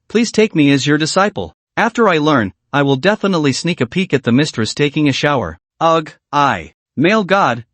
please take me as your disciple. After I learn, I will definitely sneak a peek at the mistress taking a shower. Ugh, male god,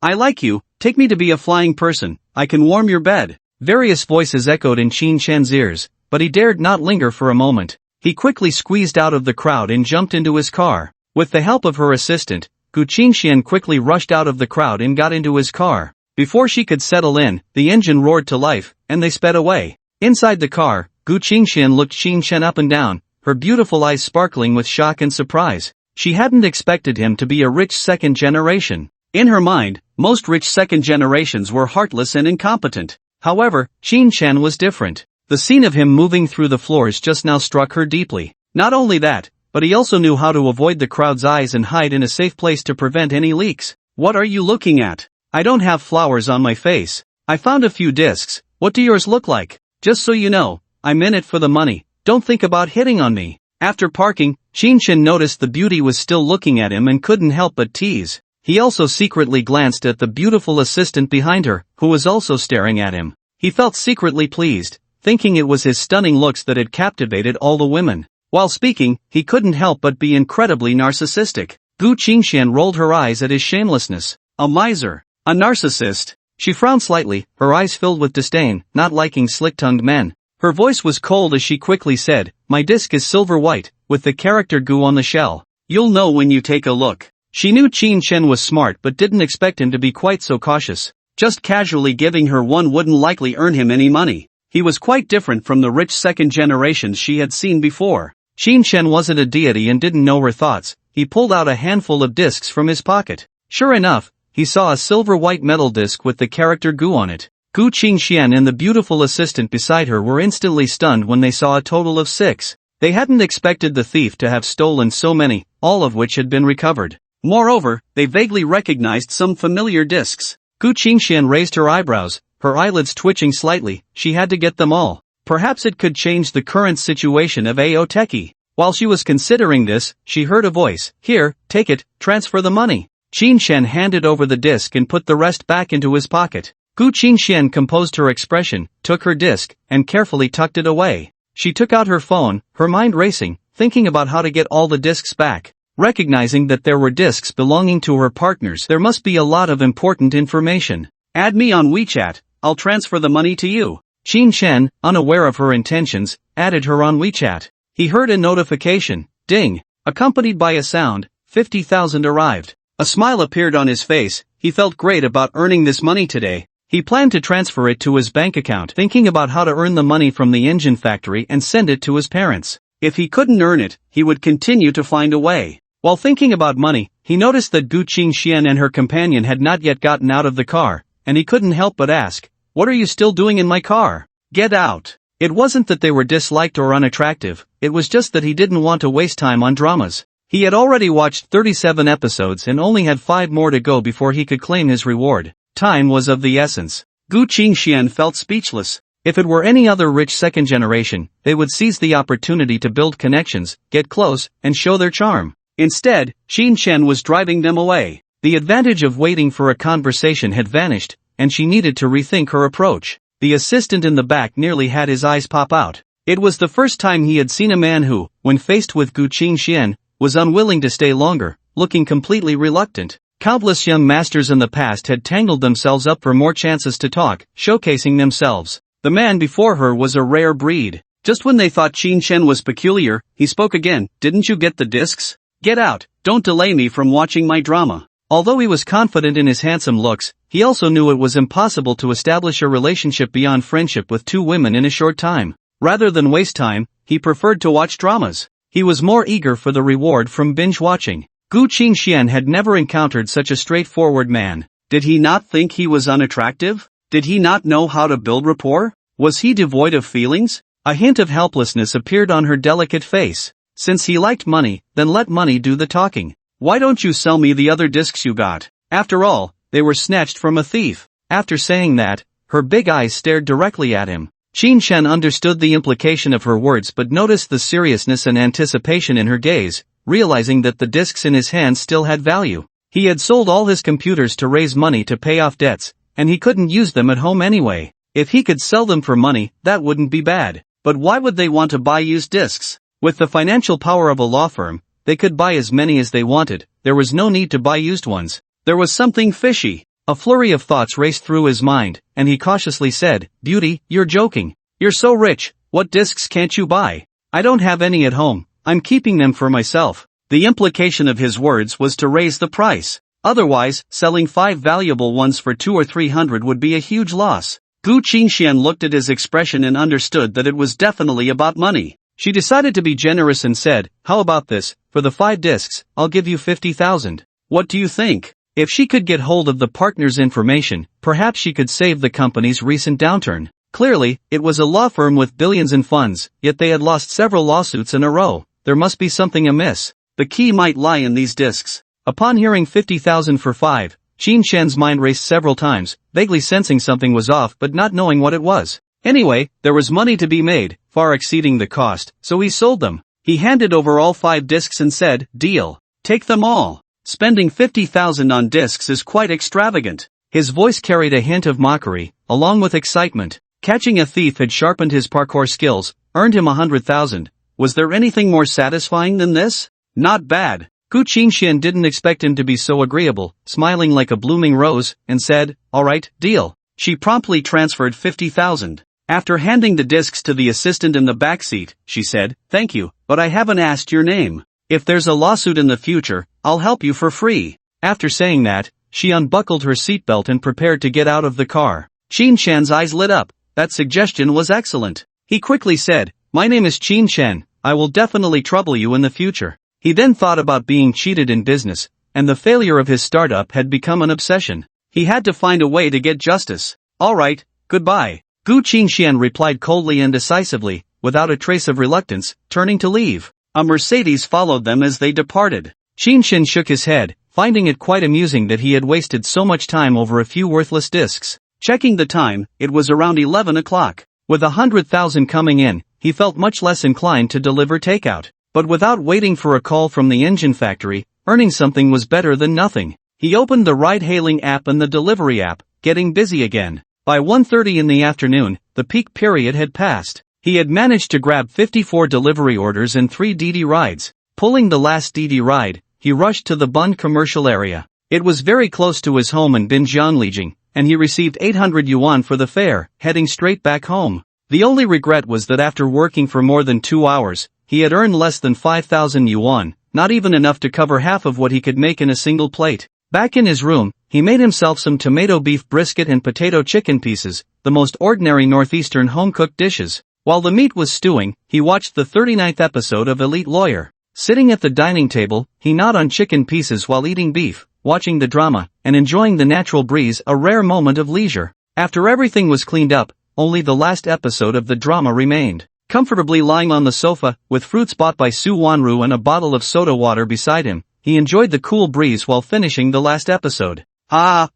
I like you, take me to be a flying person, I can warm your bed. Various voices echoed in Qin Shen's ears, but he dared not linger for a moment. He quickly squeezed out of the crowd and jumped into his car. With the help of her assistant, Gu Qingxian quickly rushed out of the crowd and got into his car. Before she could settle in, the engine roared to life, and they sped away. Inside the car, Gu Qingxian looked Qin Shen up and down, her beautiful eyes sparkling with shock and surprise. She hadn't expected him to be a rich second generation. In her mind, most rich second generations were heartless and incompetent. However, Qin Shen was different. The scene of him moving through the floors just now struck her deeply. Not only that, but he also knew how to avoid the crowd's eyes and hide in a safe place to prevent any leaks. What are you looking at? I don't have flowers on my face. I found a few discs. What do yours look like? Just so you know, I'm in it for the money. Don't think about hitting on me. After parking, Qin Shen noticed the beauty was still looking at him and couldn't help but tease. He also secretly glanced at the beautiful assistant behind her, who was also staring at him. He felt secretly pleased, thinking it was his stunning looks that had captivated all the women. While speaking, he couldn't help but be incredibly narcissistic. Gu Qingxian rolled her eyes at his shamelessness. A miser. A narcissist. She frowned slightly, her eyes filled with disdain, not liking slick-tongued men. Her voice was cold as she quickly said, my disc is silver white, with the character Gu on the shell. You'll know when you take a look. She knew Qin Shen was smart but didn't expect him to be quite so cautious. Just casually giving her one wouldn't likely earn him any money. He was quite different from the rich second generations she had seen before. Qin Shen wasn't a deity and didn't know her thoughts. He pulled out a handful of discs from his pocket. Sure enough, he saw a silver white metal disc with the character Gu on it. Gu Qingxian and the beautiful assistant beside her were instantly stunned when they saw a total of 6. They hadn't expected the thief to have stolen so many, all of which had been recovered. Moreover, they vaguely recognized some familiar discs. Gu Qingxian raised her eyebrows, her eyelids twitching slightly. She had to get them all. Perhaps it could change the current situation of Aoteki. While she was considering this, she heard a voice. Here, take it, transfer the money. Qin Shen handed over the disc and put the rest back into his pocket. Gu Qingxian composed her expression, took her disc, and carefully tucked it away. She took out her phone, her mind racing, thinking about how to get all the discs back. Recognizing that there were discs belonging to her partners, there must be a lot of important information. Add me on WeChat, I'll transfer the money to you. Qin Shen, unaware of her intentions, added her on WeChat. He heard a notification, ding, accompanied by a sound, 50,000 arrived. A smile appeared on his face. He felt great about earning this money today. He planned to transfer it to his bank account, thinking about how to earn the money from the engine factory and send it to his parents. If he couldn't earn it, he would continue to find a way. While thinking about money, he noticed that Gu Qingxian and her companion had not yet gotten out of the car, and he couldn't help but ask, what are you still doing in my car? Get out. It wasn't that they were disliked or unattractive, it was just that he didn't want to waste time on dramas. He had already watched 37 episodes and only had 5 more to go before he could claim his reward. Time was of the essence. Gu Qingxian felt speechless. If it were any other rich second generation, they would seize the opportunity to build connections, get close, and show their charm. Instead, Qin Shen was driving them away. The advantage of waiting for a conversation had vanished, and she needed to rethink her approach. The assistant in the back nearly had his eyes pop out. It was the first time he had seen a man who, when faced with Gu Qingxian, was unwilling to stay longer, looking completely reluctant. Countless young masters in the past had tangled themselves up for more chances to talk, showcasing themselves. The man before her was a rare breed. Just when they thought Qin Shen was peculiar, he spoke again. Didn't you get the discs? Get out, don't delay me from watching my drama. Although he was confident in his handsome looks, he also knew it was impossible to establish a relationship beyond friendship with 2 women in a short time. Rather than waste time, he preferred to watch dramas. He was more eager for the reward from binge watching. Gu Qingxian had never encountered such a straightforward man. Did he not think he was unattractive? Did he not know how to build rapport? Was he devoid of feelings? A hint of helplessness appeared on her delicate face. Since he liked money, then let money do the talking. Why don't you sell me the other discs you got? After all, they were snatched from a thief. After saying that, her big eyes stared directly at him. Qin Shen understood the implication of her words but noticed the seriousness and anticipation in her gaze, realizing that the discs in his hands still had value. He had sold all his computers to raise money to pay off debts, and he couldn't use them at home anyway. If he could sell them for money, that wouldn't be bad. But why would they want to buy used discs? With the financial power of a law firm, they could buy as many as they wanted. There was no need to buy used ones. There was something fishy. A flurry of thoughts raced through his mind, and he cautiously said, "Beauty, you're joking. You're so rich, what discs can't you buy? I don't have any at home, I'm keeping them for myself." The implication of his words was to raise the price. Otherwise, selling 5 valuable ones for 200 or 300 would be a huge loss. Gu Qingxian looked at his expression and understood that it was definitely about money. She decided to be generous and said, "How about this, for the 5 discs, I'll give you 50,000. What do you think?" If she could get hold of the partner's information, perhaps she could save the company's recent downturn. Clearly, it was a law firm with billions in funds, yet they had lost several lawsuits in a row. There must be something amiss. The key might lie in these discs. Upon hearing 50,000 for 5, Qin Shen's mind raced several times, vaguely sensing something was off but not knowing what it was. Anyway, there was money to be made, far exceeding the cost, so he sold them. He handed over all 5 discs and said, "Deal. Take them all." Spending 50,000 on discs is quite extravagant. His voice carried a hint of mockery, along with excitement. Catching a thief had sharpened his parkour skills, earned him 100,000. Was there anything more satisfying than this? Not bad. Gu Qingxian didn't expect him to be so agreeable, smiling like a blooming rose, and said, "All right, deal." She promptly transferred 50,000. After handing the discs to the assistant in the backseat, she said, "Thank you, but I haven't asked your name. If there's a lawsuit in the future, I'll help you for free." After saying that, she unbuckled her seatbelt and prepared to get out of the car. Qin Shen's eyes lit up. That suggestion was excellent. He quickly said, "My name is Qin Shen, I will definitely trouble you in the future." He then thought about being cheated in business, and the failure of his startup had become an obsession. He had to find a way to get justice. "All right, goodbye." Gu Qingxian replied coldly and decisively, without a trace of reluctance, turning to leave. A Mercedes followed them as they departed. Qin Shen shook his head, finding it quite amusing that he had wasted so much time over a few worthless discs. Checking the time, it was around 11 o'clock. With 100,000 coming in, he felt much less inclined to deliver takeout. But without waiting for a call from the engine factory, earning something was better than nothing. He opened the ride-hailing app and the delivery app, getting busy again. By 1:30 in the afternoon, the peak period had passed. He had managed to grab 54 delivery orders and 3 DD rides. Pulling the last DD ride, he rushed to the Bund commercial area. It was very close to his home in Binjianlijing, and he received 800 yuan for the fare, heading straight back home. The only regret was that after working for more than 2 hours, he had earned less than 5,000 yuan, not even enough to cover half of what he could make in a single plate. Back in his room, he made himself some tomato beef brisket and potato chicken pieces, the most ordinary northeastern home-cooked dishes. While the meat was stewing, he watched the 39th episode of Elite Lawyer. Sitting at the dining table, he gnawed on chicken pieces while eating beef, watching the drama, and enjoying the natural breeze, a rare moment of leisure. After everything was cleaned up, only the last episode of the drama remained. Comfortably lying on the sofa, with fruits bought by Su Wanru and a bottle of soda water beside him, he enjoyed the cool breeze while finishing the last episode.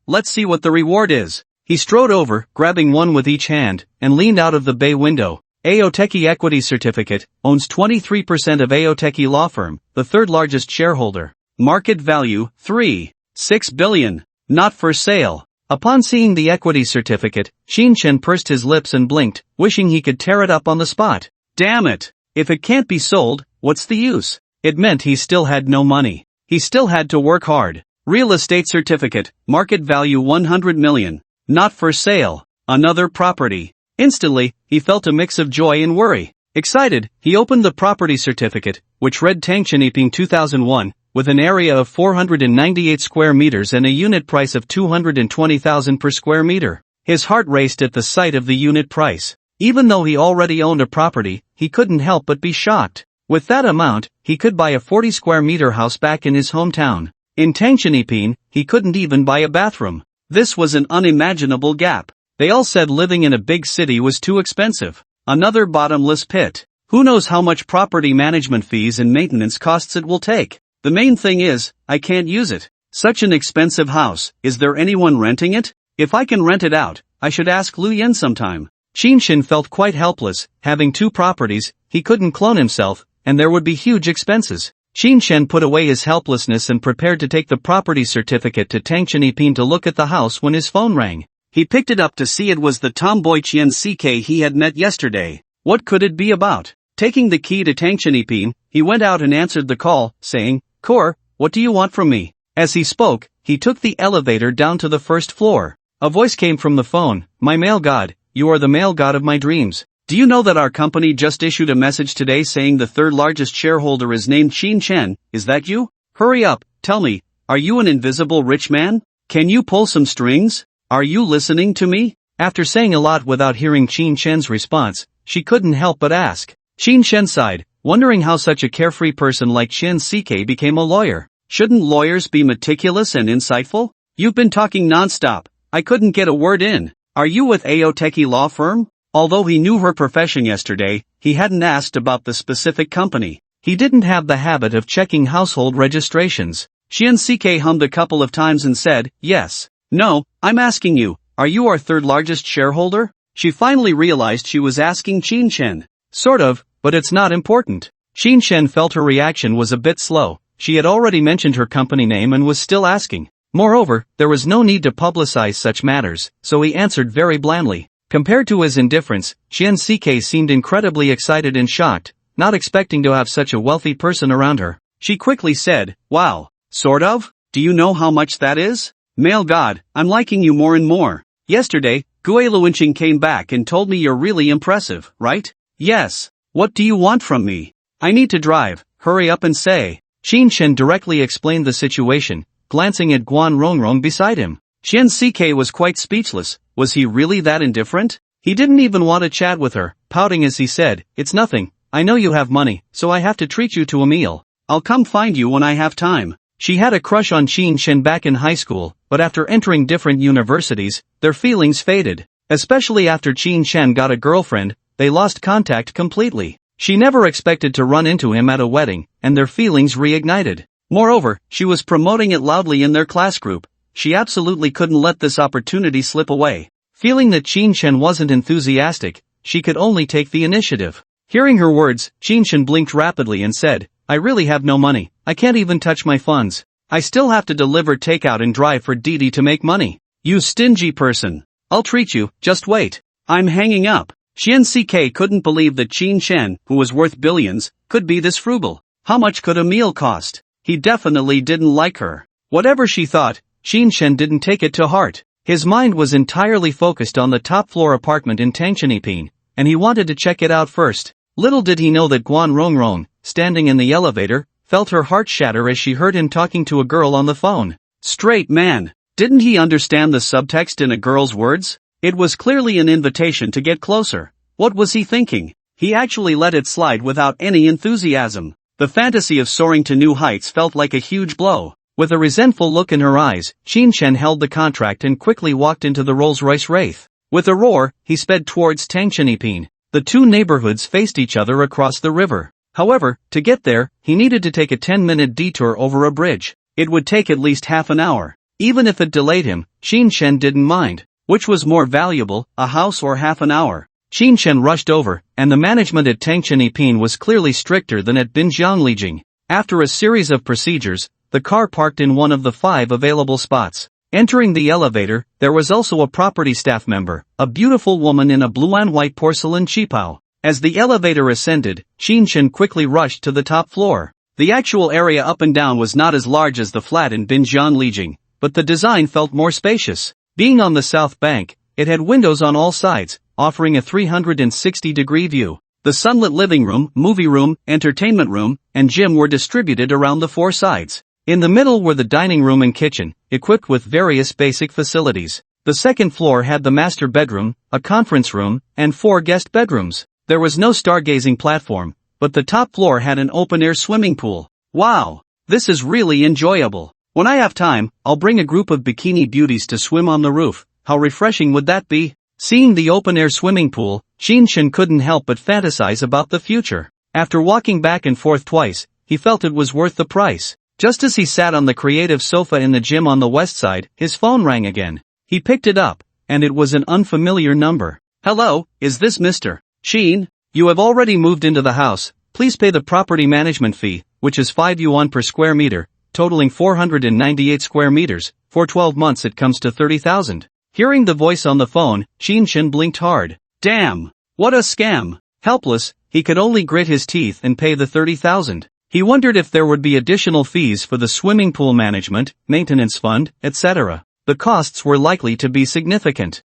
Let's see what the reward is. He strode over, grabbing one with each hand, and leaned out of the bay window. Aoteki Equity Certificate, owns 23% of Aoteki Law Firm, the third largest shareholder. Market value, 3.6 billion. Not for sale. Upon seeing the equity certificate, Qin Shen pursed his lips and blinked, wishing he could tear it up on the spot. Damn it! If it can't be sold, what's the use? It meant he still had no money. He still had to work hard. Real estate certificate, market value 100 million. Not for sale. Another property. Instantly, he felt a mix of joy and worry. Excited, he opened the property certificate, which read Tangshaniping 2001, with an area of 498 square meters and a unit price of 220,000 per square meter. His heart raced at the sight of the unit price. Even though he already owned a property, he couldn't help but be shocked. With that amount, he could buy a 40 square meter house back in his hometown. In Tangshaniping, he couldn't even buy a bathroom. This was an unimaginable gap. They all said living in a big city was too expensive. Another bottomless pit. Who knows how much property management fees and maintenance costs it will take? The main thing is, I can't use it. Such an expensive house, is there anyone renting it? If I can rent it out, I should ask Lu Yen sometime. Qin Shen felt quite helpless, having 2 properties, he couldn't clone himself, and there would be huge expenses. Qin Shen put away his helplessness and prepared to take the property certificate to Tangshaniping to look at the house when his phone rang. He picked it up to see it was the tomboy Qian CK he had met yesterday. What could it be about? Taking the key to Tangchenipin, he went out and answered the call, saying, "Kor, what do you want from me?" As he spoke, he took the elevator down to the first floor. A voice came from the phone, "My male god, you are the male god of my dreams. Do you know that our company just issued a message today saying the third largest shareholder is named Qin Chen? Is that you? Hurry up, tell me, are you an invisible rich man? Can you pull some strings? Are you listening to me?" After saying a lot without hearing Qin Chen's response, she couldn't help but ask. Qin Chen sighed, wondering how such a carefree person like Qin CK became a lawyer. Shouldn't lawyers be meticulous and insightful? You've been talking non-stop. I couldn't get a word in. Are you with Aoteki law firm? Although he knew her profession yesterday, he hadn't asked about the specific company. He didn't have the habit of checking household registrations. Qin CK hummed a couple of times and said, "Yes. No, I'm asking you, are you our third largest shareholder?" She finally realized she was asking Qin Chen. Sort of, but it's not important. Qin Chen felt her reaction was a bit slow. She had already mentioned her company name and was still asking. Moreover, there was no need to publicize such matters, so he answered very blandly. Compared to his indifference, Qin CK seemed incredibly excited and shocked, not expecting to have such a wealthy person around her. She quickly said, "Wow, sort of? Do you know how much that is? Male god, I'm liking you more and more. Yesterday, Gue Luinqing came back and told me you're really impressive, right?" "Yes. What do you want from me?" "I need to drive, hurry up and say." Qin Chen directly explained the situation, glancing at Guan Rongrong beside him. Qin CK was quite speechless. Was he really that indifferent? He didn't even want to chat with her, pouting as he said, "It's nothing, I know you have money, so I have to treat you to a meal. I'll come find you when I have time." She had a crush on Qin Chen back in high school, but after entering different universities, their feelings faded. Especially after Qin Chen got a girlfriend, they lost contact completely. She never expected to run into him at a wedding, and their feelings reignited. Moreover, she was promoting it loudly in their class group. She absolutely couldn't let this opportunity slip away. Feeling that Qin Chen wasn't enthusiastic, she could only take the initiative. Hearing her words, Qin Chen blinked rapidly and said, "I really have no money, I can't even touch my funds. I still have to deliver takeout and drive for Didi to make money." "You stingy person. I'll treat you, just wait. I'm hanging up." Qin CK couldn't believe that Qin Chen, who was worth billions, could be this frugal. How much could a meal cost? He definitely didn't like her. Whatever she thought, Qin Chen didn't take it to heart. His mind was entirely focused on the top-floor apartment in Tangchenipin, and he wanted to check it out first. Little did he know that Guan Rongrong, standing in the elevator, felt her heart shatter as she heard him talking to a girl on the phone. Straight man. Didn't he understand the subtext in a girl's words? It was clearly an invitation to get closer. What was he thinking? He actually let it slide without any enthusiasm. The fantasy of soaring to new heights felt like a huge blow. With a resentful look in her eyes, Qin Chen held the contract and quickly walked into the Rolls-Royce Wraith. With a roar, he sped towards Tangchenipin. The two neighborhoods faced each other across the river. However, to get there, he needed to take a 10-minute detour over a bridge. It would take at least half an hour. Even if it delayed him, Qin Chen didn't mind. Which was more valuable, a house or half an hour? Qin Chen rushed over, and the management at Tangchenipin was clearly stricter than at Binjianglijing. After a series of procedures, the car parked in one of the 5 available spots. Entering the elevator, there was also a property staff member, a beautiful woman in a blue and white porcelain qipao. As the elevator ascended, Qin Chen quickly rushed to the top floor. The actual area up and down was not as large as the flat in Binjianglijing, but the design felt more spacious. Being on the south bank, it had windows on all sides, offering a 360-degree view. The sunlit living room, movie room, entertainment room, and gym were distributed around the 4 sides. In the middle were the dining room and kitchen, equipped with various basic facilities. The second floor had the master bedroom, a conference room, and 4 guest bedrooms. There was no stargazing platform, but the top floor had an open-air swimming pool. Wow! This is really enjoyable. When I have time, I'll bring a group of bikini beauties to swim on the roof. How refreshing would that be? Seeing the open-air swimming pool, Qin Chen couldn't help but fantasize about the future. After walking back and forth twice, he felt it was worth the price. Just as he sat on the creative sofa in the gym on the west side, his phone rang again. He picked it up, and it was an unfamiliar number. "Hello, is this Mr. Qin? You have already moved into the house. Please pay the property management fee, which is 5 yuan per square meter, totaling 498 square meters. For 12 months it comes to 30,000. Hearing the voice on the phone, Qin Chen blinked hard. Damn! What a scam! Helpless, he could only grit his teeth and pay the 30,000. He wondered if there would be additional fees for the swimming pool management, maintenance fund, etc. The costs were likely to be significant.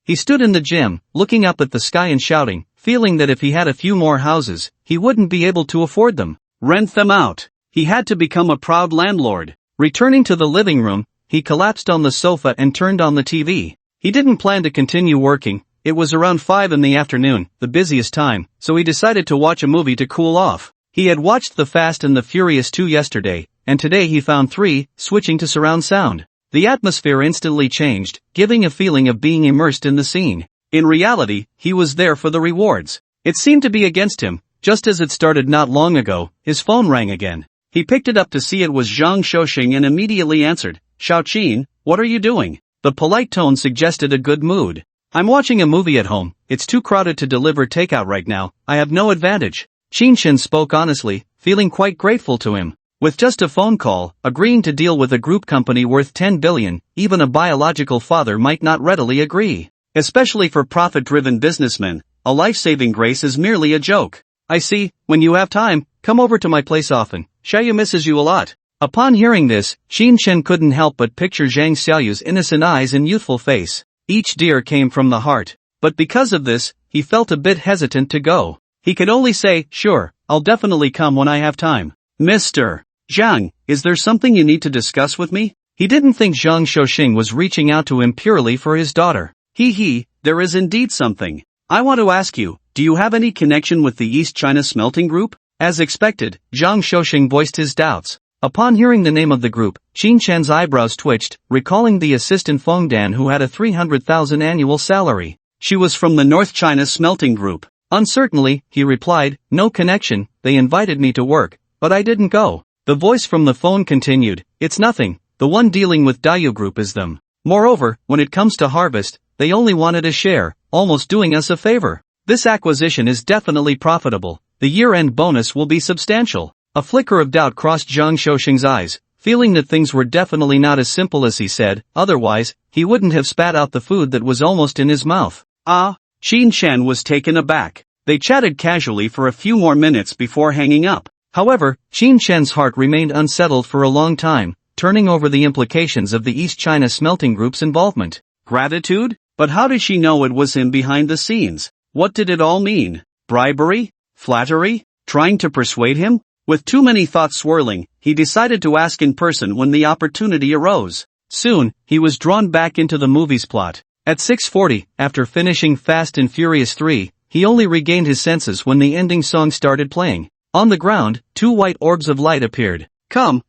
He stood in the gym, looking up at the sky and shouting, feeling that if he had a few more houses, he wouldn't be able to afford them. Rent them out. He had to become a proud landlord. Returning to the living room, he collapsed on the sofa and turned on the TV. He didn't plan to continue working. It was around 5 in the afternoon, the busiest time, so he decided to watch a movie to cool off. He had watched The Fast and the Furious 2 yesterday, and today he found 3, switching to surround sound. The atmosphere instantly changed, giving a feeling of being immersed in the scene. In reality, he was there for the rewards. It seemed to be against him. Just as it started not long ago, his phone rang again. He picked it up to see it was Zhang Shouxing and immediately answered. Xiaoqin, what are you doing? The polite tone suggested a good mood. I'm watching a movie at home. It's too crowded to deliver takeout right now. I have no advantage. Qinshen spoke honestly, feeling quite grateful to him. With just a phone call, agreeing to deal with a group company worth 10 billion, even a biological father might not readily agree. Especially for profit-driven businessmen, a life-saving grace is merely a joke. I see, when you have time, come over to my place often. Xiaoyu misses you a lot. Upon hearing this, Qinshen couldn't help but picture Zhang Xiaoyu's innocent eyes and youthful face. Each dear came from the heart. But because of this, he felt a bit hesitant to go. He could only say, sure, I'll definitely come when I have time. Mr. Zhang, is there something you need to discuss with me? He didn't think Zhang Shouxing was reaching out to him purely for his daughter. There is indeed something. I want to ask you, do you have any connection with the East China Smelting Group? As expected, Zhang Shouxing voiced his doubts. Upon hearing the name of the group, Qinshen's eyebrows twitched, recalling the assistant Feng Dan who had a 300,000 annual salary. She was from the North China Smelting Group. Uncertainly, he replied, no connection, they invited me to work, but I didn't go. The voice from the phone continued, it's nothing, the one dealing with Dayu Group is them. Moreover, when it comes to harvest, they only wanted a share, almost doing us a favor. This acquisition is definitely profitable. The year-end bonus will be substantial. A flicker of doubt crossed Zhang Shouxing's eyes, feeling that things were definitely not as simple as he said, otherwise, he wouldn't have spat out the food that was almost in his mouth. Qinshen was taken aback. They chatted casually for a few more minutes before hanging up. However, Qinshen's heart remained unsettled for a long time, turning over the implications of the East China Smelting Group's involvement. Gratitude? But how did she know it was him behind the scenes? What did it all mean? Bribery? Flattery? Trying to persuade him? With too many thoughts swirling, he decided to ask in person when the opportunity arose. Soon, he was drawn back into the movie's plot. At 6:40, after finishing Fast and Furious 3, he only regained his senses when the ending song started playing. On the ground, 2 white orbs of light appeared. Come,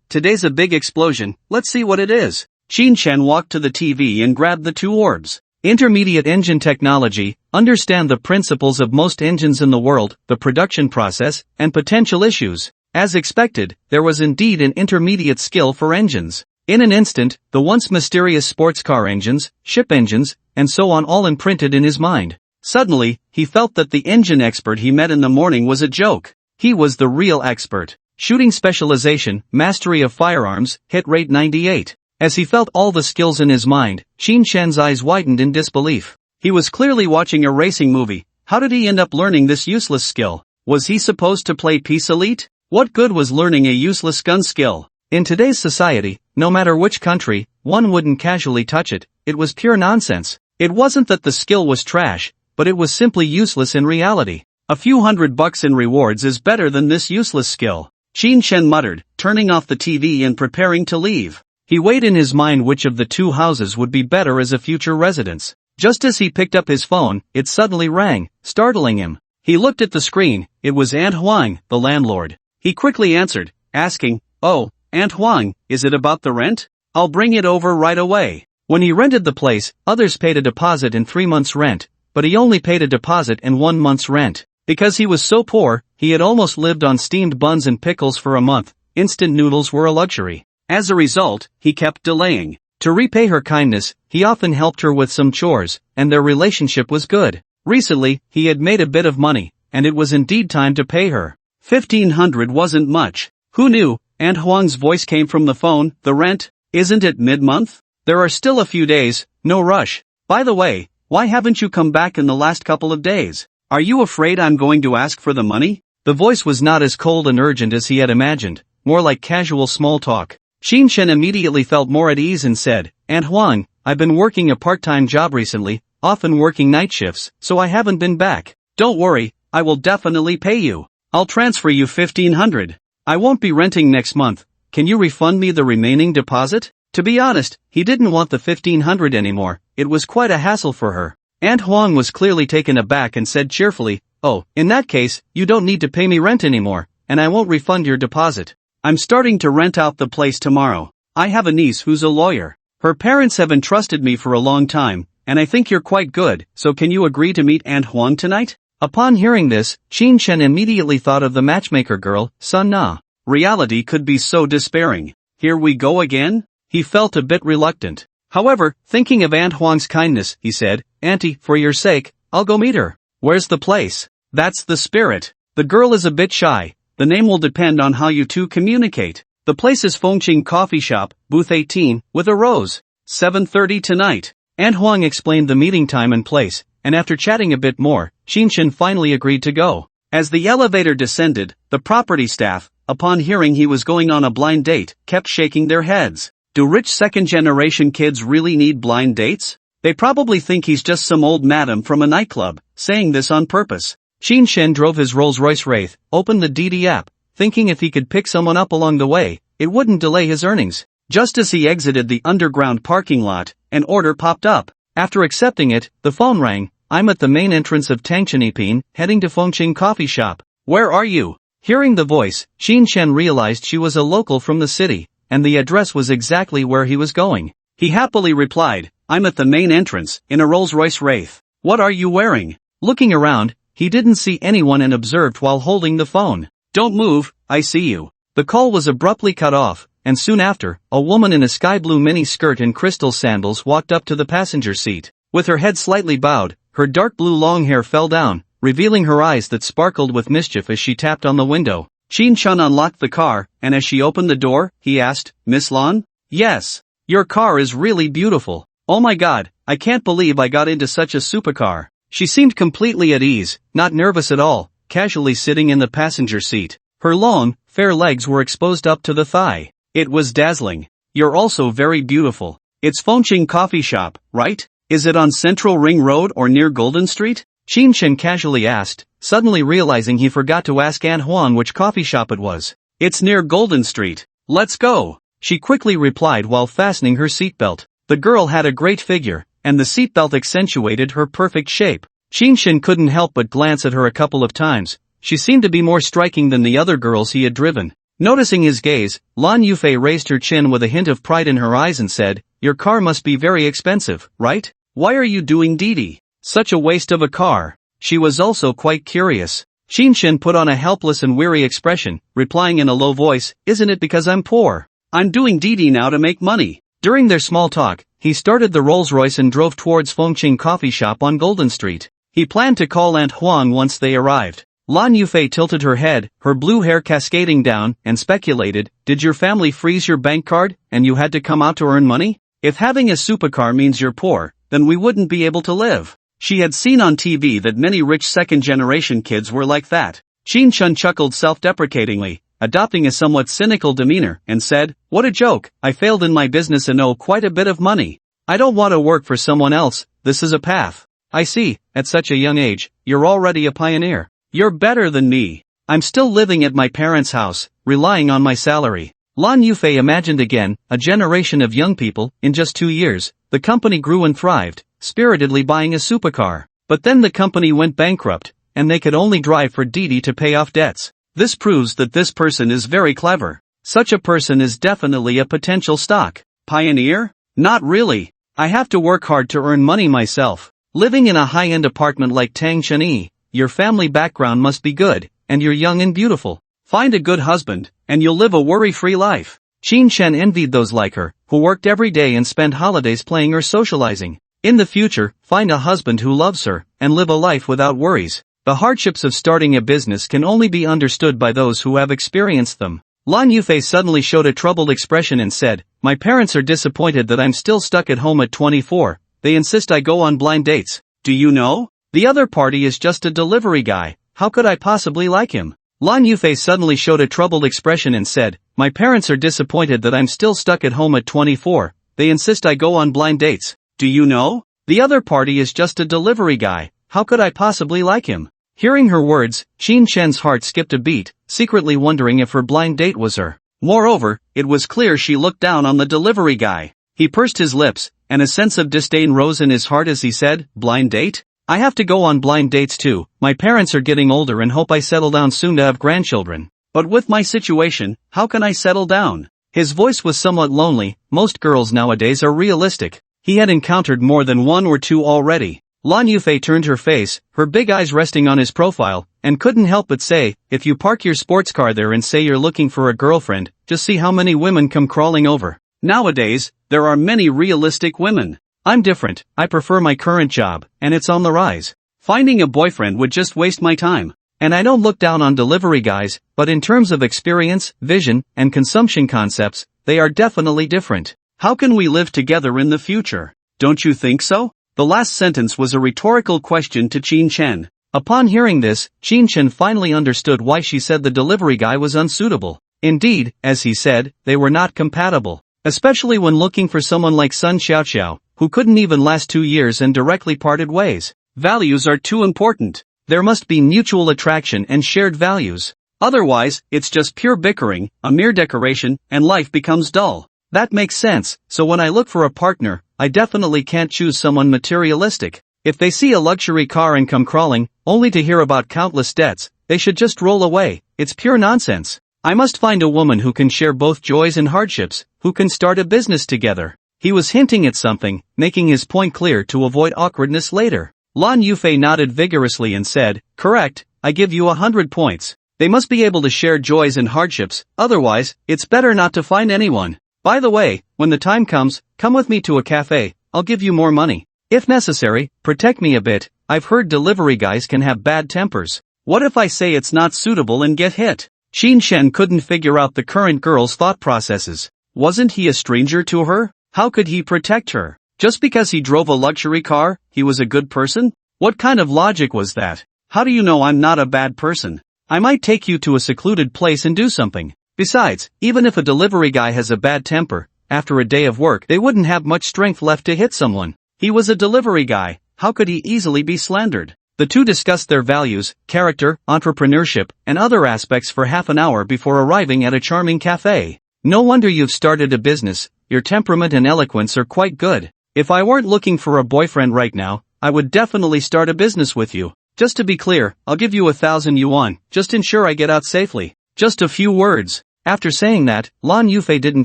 today's a big explosion, let's see what it is. Qinshen walked to the TV and grabbed the 2 orbs. Intermediate engine technology, understand the principles of most engines in the world, the production process, and potential issues. As expected, there was indeed an intermediate skill for engines. In an instant, the once mysterious sports car engines, ship engines, and so on all imprinted in his mind. Suddenly, he felt that the engine expert he met in the morning was a joke. He was the real expert. Shooting specialization, mastery of firearms, hit rate 98. As he felt all the skills in his mind, Qinshen's eyes widened in disbelief. He was clearly watching a racing movie. How did he end up learning this useless skill? Was he supposed to play Peace Elite? What good was learning a useless gun skill? In today's society, no matter which country, one wouldn't casually touch it. It was pure nonsense. It wasn't that the skill was trash, but it was simply useless in reality. A few $100 in rewards is better than this useless skill. Qinshen muttered, turning off the TV and preparing to leave. He weighed in his mind which of the 2 houses would be better as a future residence. Just as he picked up his phone, it suddenly rang, startling him. He looked at the screen. It was Aunt Huang, the landlord. He quickly answered, asking, "Oh, Aunt Huang, is it about the rent? I'll bring it over right away." When he rented the place, others paid a deposit and 3 months' rent, but he only paid a deposit and 1 month's rent. Because he was so poor, he had almost lived on steamed buns and pickles for a month. Instant noodles were a luxury. As a result, he kept delaying. To repay her kindness, he often helped her with some chores, and their relationship was good. Recently, he had made a bit of money, and it was indeed time to pay her. 1,500 wasn't much. Who knew? Aunt Huang's voice came from the phone. The rent? Isn't it mid-month? There are still a few days, no rush. By the way, why haven't you come back in the last couple of days? Are you afraid I'm going to ask for the money? The voice was not as cold and urgent as he had imagined, more like casual small talk. Shen immediately felt more at ease and said, Aunt Huang, I've been working a part-time job recently, often working night shifts, so I haven't been back. Don't worry, I will definitely pay you. I'll transfer you 1,500. I won't be renting next month. Can you refund me the remaining deposit? To be honest, he didn't want the 1,500 anymore. It was quite a hassle for her. Aunt Huang was clearly taken aback and said cheerfully, Oh, in that case, you don't need to pay me rent anymore, and I won't refund your deposit. I'm starting to rent out the place tomorrow. I have a niece who's a lawyer. Her parents have entrusted me for a long time, and I think you're quite good, so can you agree to meet Aunt Huang tonight? Upon hearing this, Shen immediately thought of the matchmaker girl, Sun Na. Reality could be so despairing. Here we go again? He felt a bit reluctant. However, thinking of Aunt Huang's kindness, he said, Auntie, for your sake, I'll go meet her. Where's the place? That's the spirit. The girl is a bit shy. The name will depend on how you two communicate. The place is Fengqing Coffee Shop, booth 18, with a rose. 7:30 tonight. Aunt Huang explained the meeting time and place, and after chatting a bit more, Shen finally agreed to go. As the elevator descended, the property staff, upon hearing he was going on a blind date, kept shaking their heads. Do rich second-generation kids really need blind dates? They probably think he's just some old madam from a nightclub, saying this on purpose. Shen drove his Rolls-Royce Wraith, opened the DD app, thinking if he could pick someone up along the way, it wouldn't delay his earnings. Just as he exited the underground parking lot, an order popped up. After accepting it, the phone rang. I'm at the main entrance of Tangchenipin, heading to Fengqing Coffee Shop. Where are you? Hearing the voice, Shen realized she was a local from the city, and the address was exactly where he was going. He happily replied, I'm at the main entrance, in a Rolls-Royce Wraith. What are you wearing? Looking around, he didn't see anyone and observed while holding the phone. Don't move, I see you. The call was abruptly cut off, and soon after, a woman in a sky blue mini skirt and crystal sandals walked up to the passenger seat. With her head slightly bowed, her dark blue long hair fell down, revealing her eyes that sparkled with mischief as she tapped on the window. Shen unlocked the car, and as she opened the door, he asked, Miss Lan? Yes. Your car is really beautiful. Oh my god, I can't believe I got into such a supercar. She seemed completely at ease, not nervous at all, casually sitting in the passenger seat. Her long, fair legs were exposed up to the thigh. It was dazzling. You're also very beautiful. It's Fengqing Coffee Shop, right? Is it on Central Ring Road or near Golden Street? Shen casually asked, suddenly realizing he forgot to ask Aunt Huang which coffee shop it was. It's near Golden Street. Let's go. She quickly replied while fastening her seatbelt. The girl had a great figure, and the seatbelt accentuated her perfect shape. Shen couldn't help but glance at her a couple of times. She seemed to be more striking than the other girls he had driven. Noticing his gaze, Lan Yufei raised her chin with a hint of pride in her eyes and said, Your car must be very expensive, right? Why are you doing DD? Such a waste of a car. She was also quite curious. Shen put on a helpless and weary expression, replying in a low voice, Isn't it because I'm poor? I'm doing DD now to make money. During their small talk, he started the Rolls-Royce and drove towards Fengqing Coffee Shop on Golden Street. He planned to call Aunt Huang once they arrived. Lan Yufei tilted her head, her blue hair cascading down, and speculated, Did your family freeze your bank card, and you had to come out to earn money? If having a supercar means you're poor, then we wouldn't be able to live. She had seen on TV that many rich second-generation kids were like that. Shen chuckled self-deprecatingly, adopting a somewhat cynical demeanor, and said, What a joke, I failed in my business and owe quite a bit of money. I don't want to work for someone else, this is a path. I see, at such a young age, you're already a pioneer. You're better than me. I'm still living at my parents' house, relying on my salary. Lan Yufei imagined again, a generation of young people, in just 2 years, the company grew and thrived, spiritedly buying a supercar. But then the company went bankrupt, and they could only drive for DD to pay off debts. This proves that this person is very clever. Such a person is definitely a potential stock pioneer? Not really. I have to work hard to earn money myself. Living in a high-end apartment like Tangcheni, your family background must be good, and you're young and beautiful. Find a good husband, and you'll live a worry-free life. Shen envied those like her, who worked every day and spent holidays playing or socializing. In the future, find a husband who loves her, and live a life without worries. The hardships of starting a business can only be understood by those who have experienced them. Lan Yufei suddenly showed a troubled expression and said, My parents are disappointed that I'm still stuck at home at 24, they insist I go on blind dates. Do you know? The other party is just a delivery guy, how could I possibly like him? Lan Yufei suddenly showed a troubled expression and said, my parents are disappointed that I'm still stuck at home at 24, they insist I go on blind dates. Do you know? The other party is just a delivery guy, how could I possibly like him? Hearing her words, Qin Shen's heart skipped a beat, secretly wondering if her blind date was her. Moreover, it was clear she looked down on the delivery guy. He pursed his lips, and a sense of disdain rose in his heart as he said, blind date? I have to go on blind dates too, my parents are getting older and hope I settle down soon to have grandchildren. But with my situation, how can I settle down? His voice was somewhat lonely, most girls nowadays are realistic. He had encountered more than one or two already. Lan Yufei turned her face, her big eyes resting on his profile, and couldn't help but say, if you park your sports car there and say you're looking for a girlfriend, just see how many women come crawling over. Nowadays, there are many realistic women. I'm different, I prefer my current job, and it's on the rise. Finding a boyfriend would just waste my time. And I don't look down on delivery guys, but in terms of experience, vision, and consumption concepts, they are definitely different. How can we live together in the future? Don't you think so? The last sentence was a rhetorical question to Qin Shen. Upon hearing this, Qin Shen finally understood why she said the delivery guy was unsuitable. Indeed, as he said, they were not compatible. Especially when looking for someone like Sun Xiaoxiao, who couldn't even last 2 years and directly parted ways. Values are too important. There must be mutual attraction and shared values. Otherwise, it's just pure bickering, a mere decoration, and life becomes dull. That makes sense, so when I look for a partner, I definitely can't choose someone materialistic. If they see a luxury car and come crawling, only to hear about countless debts, they should just roll away, it's pure nonsense. I must find a woman who can share both joys and hardships, who can start a business together. He was hinting at something, making his point clear to avoid awkwardness later. Lan Yufei nodded vigorously and said, correct, I give you 100 points. They must be able to share joys and hardships, otherwise, it's better not to find anyone. By the way, when the time comes, come with me to a cafe, I'll give you more money. If necessary, protect me a bit, I've heard delivery guys can have bad tempers. What if I say it's not suitable and get hit? Qin Shen couldn't figure out the current girl's thought processes. Wasn't he a stranger to her? How could he protect her? Just because he drove a luxury car, he was a good person? What kind of logic was that? How do you know I'm not a bad person? I might take you to a secluded place and do something. Besides, even if a delivery guy has a bad temper, after a day of work they wouldn't have much strength left to hit someone. He was a delivery guy, how could he easily be slandered? The two discussed their values, character, entrepreneurship, and other aspects for half an hour before arriving at a charming cafe. No wonder you've started a business, your temperament and eloquence are quite good. If I weren't looking for a boyfriend right now, I would definitely start a business with you. Just to be clear, I'll give you 1,000 yuan, just ensure I get out safely. Just a few words. After saying that, Lan Yufei didn't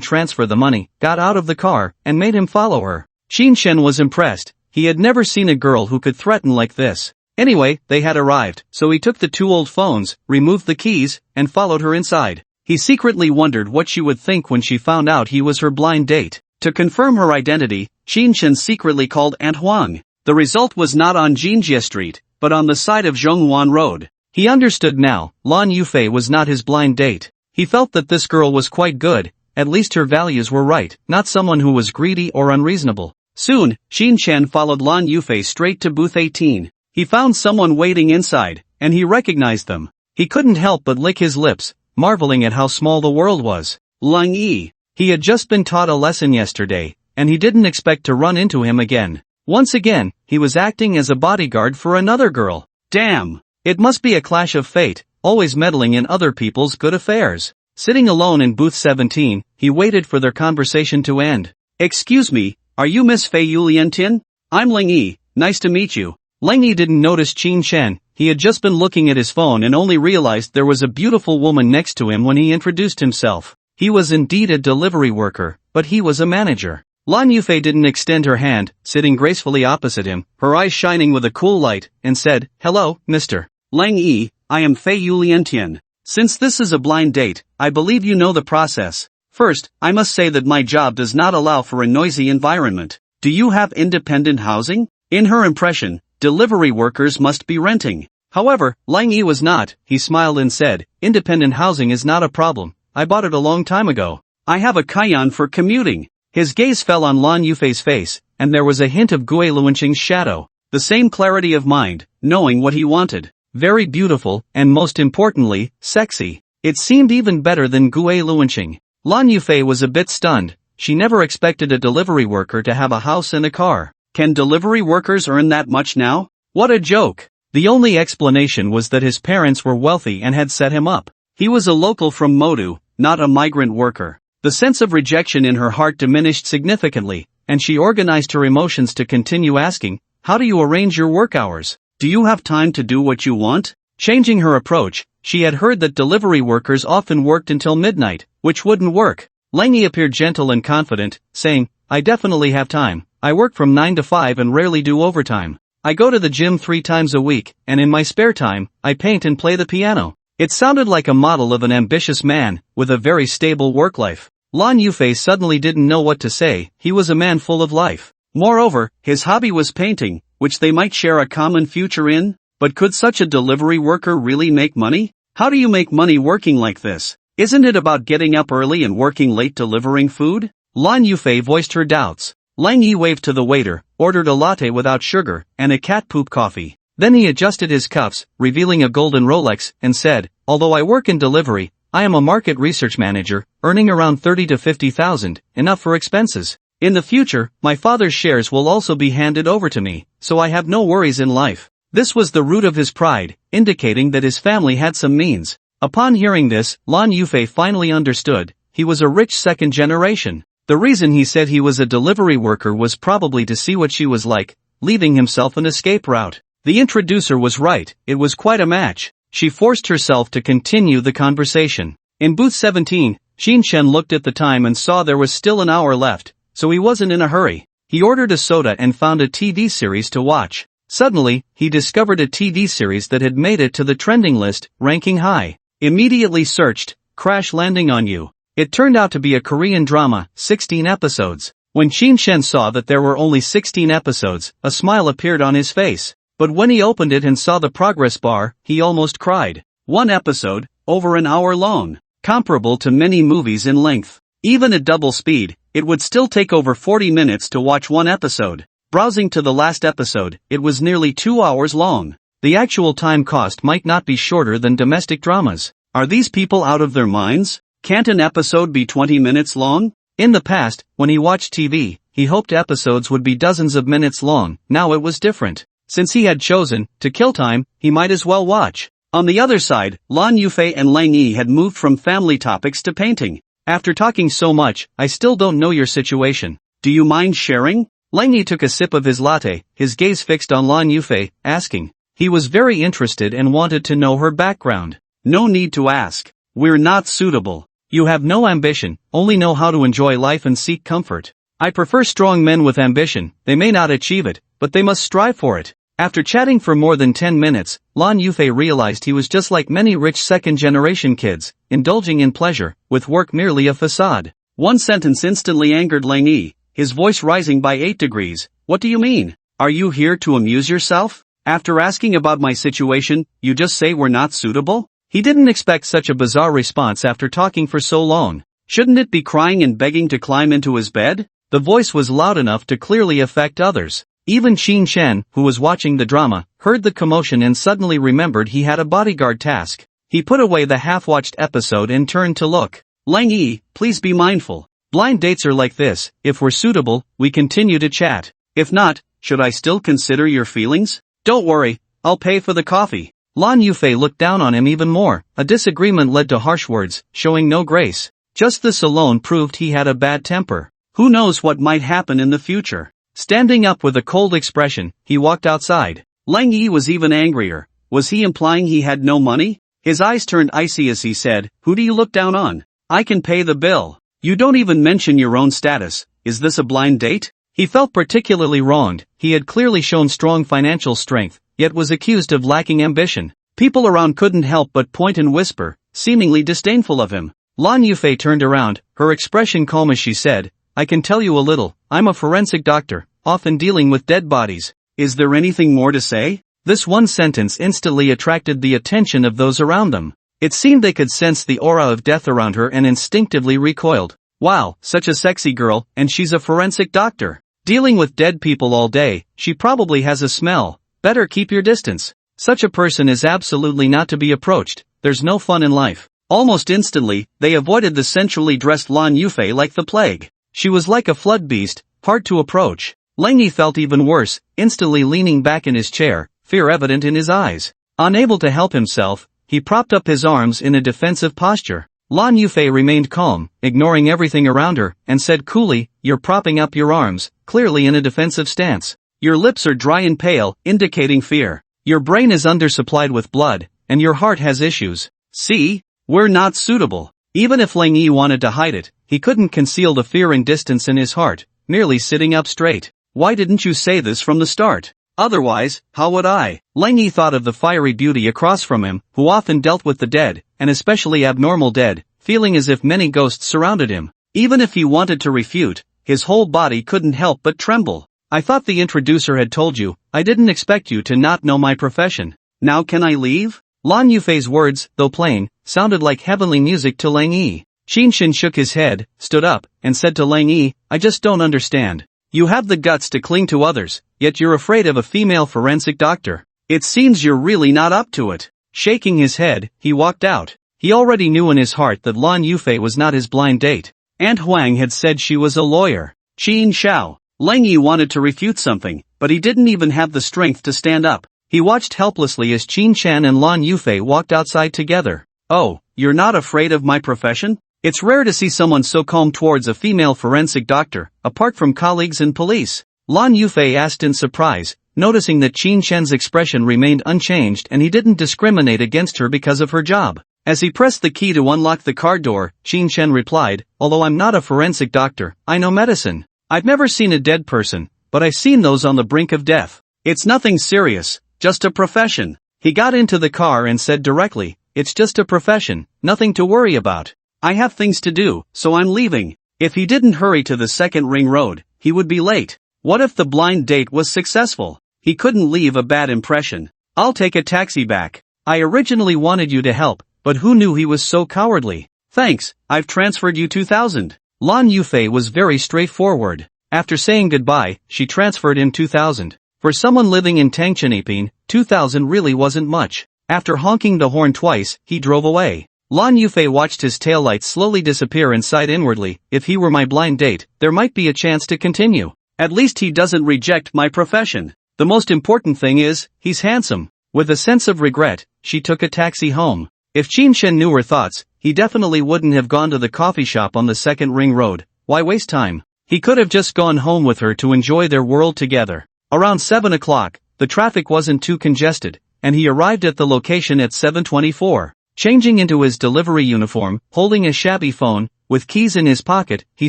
transfer the money, got out of the car, and made him follow her. Qin Shen was impressed, he had never seen a girl who could threaten like this. Anyway, they had arrived, so he took the two old phones, removed the keys, and followed her inside. He secretly wondered what she would think when she found out he was her blind date. To confirm her identity, Qin Shen secretly called Aunt Huang. The result was not on Jinjie Street, but on the side of Zhonghuan Road. He understood now, Lan Yufei was not his blind date. He felt that this girl was quite good, at least her values were right, not someone who was greedy or unreasonable. Soon, Qin Shen followed Lan Yufei straight to booth 18. He found someone waiting inside, and he recognized them. He couldn't help but lick his lips, marveling at how small the world was. Lang Yi. He had just been taught a lesson yesterday, and he didn't expect to run into him again. Once again, he was acting as a bodyguard for another girl. Damn! It must be a clash of fate, always meddling in other people's good affairs. Sitting alone in booth 17, he waited for their conversation to end. Excuse me, are you Miss Fei Yuliantin? I'm Lang Yi, nice to meet you. Lang Yi didn't notice Qin Shen, he had just been looking at his phone and only realized there was a beautiful woman next to him when he introduced himself. He was indeed a delivery worker, but he was a manager. Lan Yufei didn't extend her hand, sitting gracefully opposite him, her eyes shining with a cool light, and said, "Hello, Mr. Lang Yi, I am Fei Yuliantian. Since this is a blind date, I believe you know the process. First, I must say that my job does not allow for a noisy environment. Do you have independent housing?" In her impression, delivery workers must be renting. However, Lang Yi was not. He smiled and said, "Independent housing is not a problem. I bought it a long time ago. I have a Kaiyan for commuting." His gaze fell on Lan Yufei's face, and there was a hint of Gui Luanqing's shadow. The same clarity of mind, knowing what he wanted. Very beautiful, and most importantly, sexy. It seemed even better than Gue Luanqing. Lan Yufei was a bit stunned. She never expected a delivery worker to have a house and a car. Can delivery workers earn that much now? What a joke. The only explanation was that his parents were wealthy and had set him up. He was a local from Modu, not a migrant worker. The sense of rejection in her heart diminished significantly, and she organized her emotions to continue asking, "How do you arrange your work hours? Do you have time to do what you want?" Changing her approach, she had heard that delivery workers often worked until midnight, which wouldn't work. Lang Yi appeared gentle and confident, saying, "I definitely have time. I work from 9 to 5 and rarely do overtime. I go to the gym 3 times a week, and in my spare time, I paint and play the piano." It sounded like a model of an ambitious man, with a very stable work life. Lan Yufei suddenly didn't know what to say. He was a man full of life. Moreover, his hobby was painting, which they might share a common future in. But could such a delivery worker really make money? How do you make money working like this? Isn't it about getting up early and working late delivering food? Lan Yufei voiced her doubts. Lang Yi waved to the waiter, ordered a latte without sugar, and a cat poop coffee. Then he adjusted his cuffs, revealing a golden Rolex, and said, "Although I work in delivery, I am a market research manager, earning around 30 to 50,000, enough for expenses. In the future, my father's shares will also be handed over to me, so I have no worries in life." This was the root of his pride, indicating that his family had some means. Upon hearing this, Lan Yufei finally understood. He was a rich second generation. The reason he said he was a delivery worker was probably to see what she was like, leaving himself an escape route. The introducer was right, it was quite a match. She forced herself to continue the conversation. In booth 17, Xin Shen looked at the time and saw there was still an hour left, so he wasn't in a hurry. He ordered a soda and found a TV series to watch. Suddenly, he discovered a TV series that had made it to the trending list, ranking high. Immediately searched, Crash Landing on You. It turned out to be a Korean drama, 16 episodes. When Qin Shen saw that there were only 16 episodes, a smile appeared on his face. But when he opened it and saw the progress bar, he almost cried. One episode, over an hour long, comparable to many movies in length. Even at double speed, it would still take over 40 minutes to watch one episode. Browsing to the last episode, it was nearly 2 hours long. The actual time cost might not be shorter than domestic dramas. Are these people out of their minds? Can't an episode be 20 minutes long? In the past, when he watched TV, he hoped episodes would be dozens of minutes long. Now it was different. Since he had chosen to kill time, he might as well watch. On the other side, Lan Yufei and Lang Yi had moved from family topics to painting. After talking so much, I still don't know your situation. Do you mind sharing? Lang Yi took a sip of his latte, his gaze fixed on Lan Yufei, asking. He was very interested and wanted to know her background. No need to ask. We're not suitable. You have no ambition, only know how to enjoy life and seek comfort. I prefer strong men with ambition. They may not achieve it, but they must strive for it. After chatting for more than 10 minutes, Lan Yufei realized he was just like many rich second-generation kids, indulging in pleasure, with work merely a facade. One sentence instantly angered Lang Yi, his voice rising by 8 degrees. What do you mean? Are you here to amuse yourself? After asking about my situation, you just say we're not suitable? He didn't expect such a bizarre response after talking for so long. Shouldn't it be crying and begging to climb into his bed? The voice was loud enough to clearly affect others. Even Qin Shen, who was watching the drama, heard the commotion and suddenly remembered he had a bodyguard task. He put away the half-watched episode and turned to look. Lang Yi, please be mindful. Blind dates are like this. If we're suitable, we continue to chat. If not, should I still consider your feelings? Don't worry, I'll pay for the coffee. Lan Yufei looked down on him even more. A disagreement led to harsh words, showing no grace. Just this alone proved he had a bad temper. Who knows what might happen in the future? Standing up with a cold expression, he walked outside. Lang Yi was even angrier. Was he implying he had no money? His eyes turned icy as he said, "Who do you look down on? I can pay the bill. You don't even mention your own status. Is this a blind date?" He felt particularly wronged. He had clearly shown strong financial strength, yet was accused of lacking ambition. People around couldn't help but point and whisper, seemingly disdainful of him. Lan Yufei turned around, her expression calm as she said, "I can tell you a little. I'm a forensic doctor, often dealing with dead bodies. Is there anything more to say?" This one sentence instantly attracted the attention of those around them. It seemed they could sense the aura of death around her and instinctively recoiled. Wow, such a sexy girl, and she's a forensic doctor. Dealing with dead people all day, she probably has a smell. Better keep your distance. Such a person is absolutely not to be approached. There's no fun in life. Almost instantly, they avoided the sensually dressed Lan Yufei like the plague. She was like a flood beast, hard to approach. Lang Yi felt even worse, instantly leaning back in his chair, fear evident in his eyes. Unable to help himself, he propped up his arms in a defensive posture. Lan Yufei remained calm, ignoring everything around her, and said coolly, "You're propping up your arms, clearly in a defensive stance. Your lips are dry and pale, indicating fear. Your brain is undersupplied with blood, and your heart has issues. See? We're not suitable." Even if Lang Yi wanted to hide it, he couldn't conceal the fear and distance in his heart, merely sitting up straight. "Why didn't you say this from the start? Otherwise, how would I?" Lang Yi thought of the fiery beauty across from him, who often dealt with the dead, and especially abnormal dead, feeling as if many ghosts surrounded him. Even if he wanted to refute, his whole body couldn't help but tremble. "I thought the introducer had told you. I didn't expect you to not know my profession. Now can I leave?" Lan Yufei's words, though plain, sounded like heavenly music to Lang Yi. Qin Shin shook his head, stood up, and said to Lang Yi, "I just don't understand. You have the guts to cling to others, yet you're afraid of a female forensic doctor. It seems you're really not up to it." Shaking his head, he walked out. He already knew in his heart that Lan Yufei was not his blind date. Aunt Huang had said she was a lawyer. Qin Shao. Lang Yi wanted to refute something, but he didn't even have the strength to stand up. He watched helplessly as Qin Shan and Lan Yufei walked outside together. "Oh, you're not afraid of my profession?" It's rare to see someone so calm towards a female forensic doctor, apart from colleagues and police. Lan Yufei asked in surprise, noticing that Qin Shan's expression remained unchanged and he didn't discriminate against her because of her job. As he pressed the key to unlock the car door, Qin Shan replied, "Although I'm not a forensic doctor, I know medicine. I've never seen a dead person, but I've seen those on the brink of death. It's nothing serious, just a profession." He got into the car and said directly, "It's just a profession, nothing to worry about. I have things to do, so I'm leaving." If he didn't hurry to the second ring road, he would be late. What if the blind date was successful? He couldn't leave a bad impression. "I'll take a taxi back. I originally wanted you to help, but who knew he was so cowardly? Thanks, I've transferred you 2,000. Lan Yufei was very straightforward. After saying goodbye, she transferred him 2,000. For someone living in Tangcheniping, 2,000 really wasn't much. After honking the horn twice, he drove away. Lan Yufei watched his taillights slowly disappear and sighed inwardly. If he were my blind date, there might be a chance to continue. At least he doesn't reject my profession. The most important thing is, he's handsome. With a sense of regret, she took a taxi home. If Qin Shen knew her thoughts, he definitely wouldn't have gone to the coffee shop on the second ring road. Why waste time? He could have just gone home with her to enjoy their world together. Around 7 o'clock, the traffic wasn't too congested, and he arrived at the location at 7:24. Changing into his delivery uniform, holding a shabby phone, with keys in his pocket, he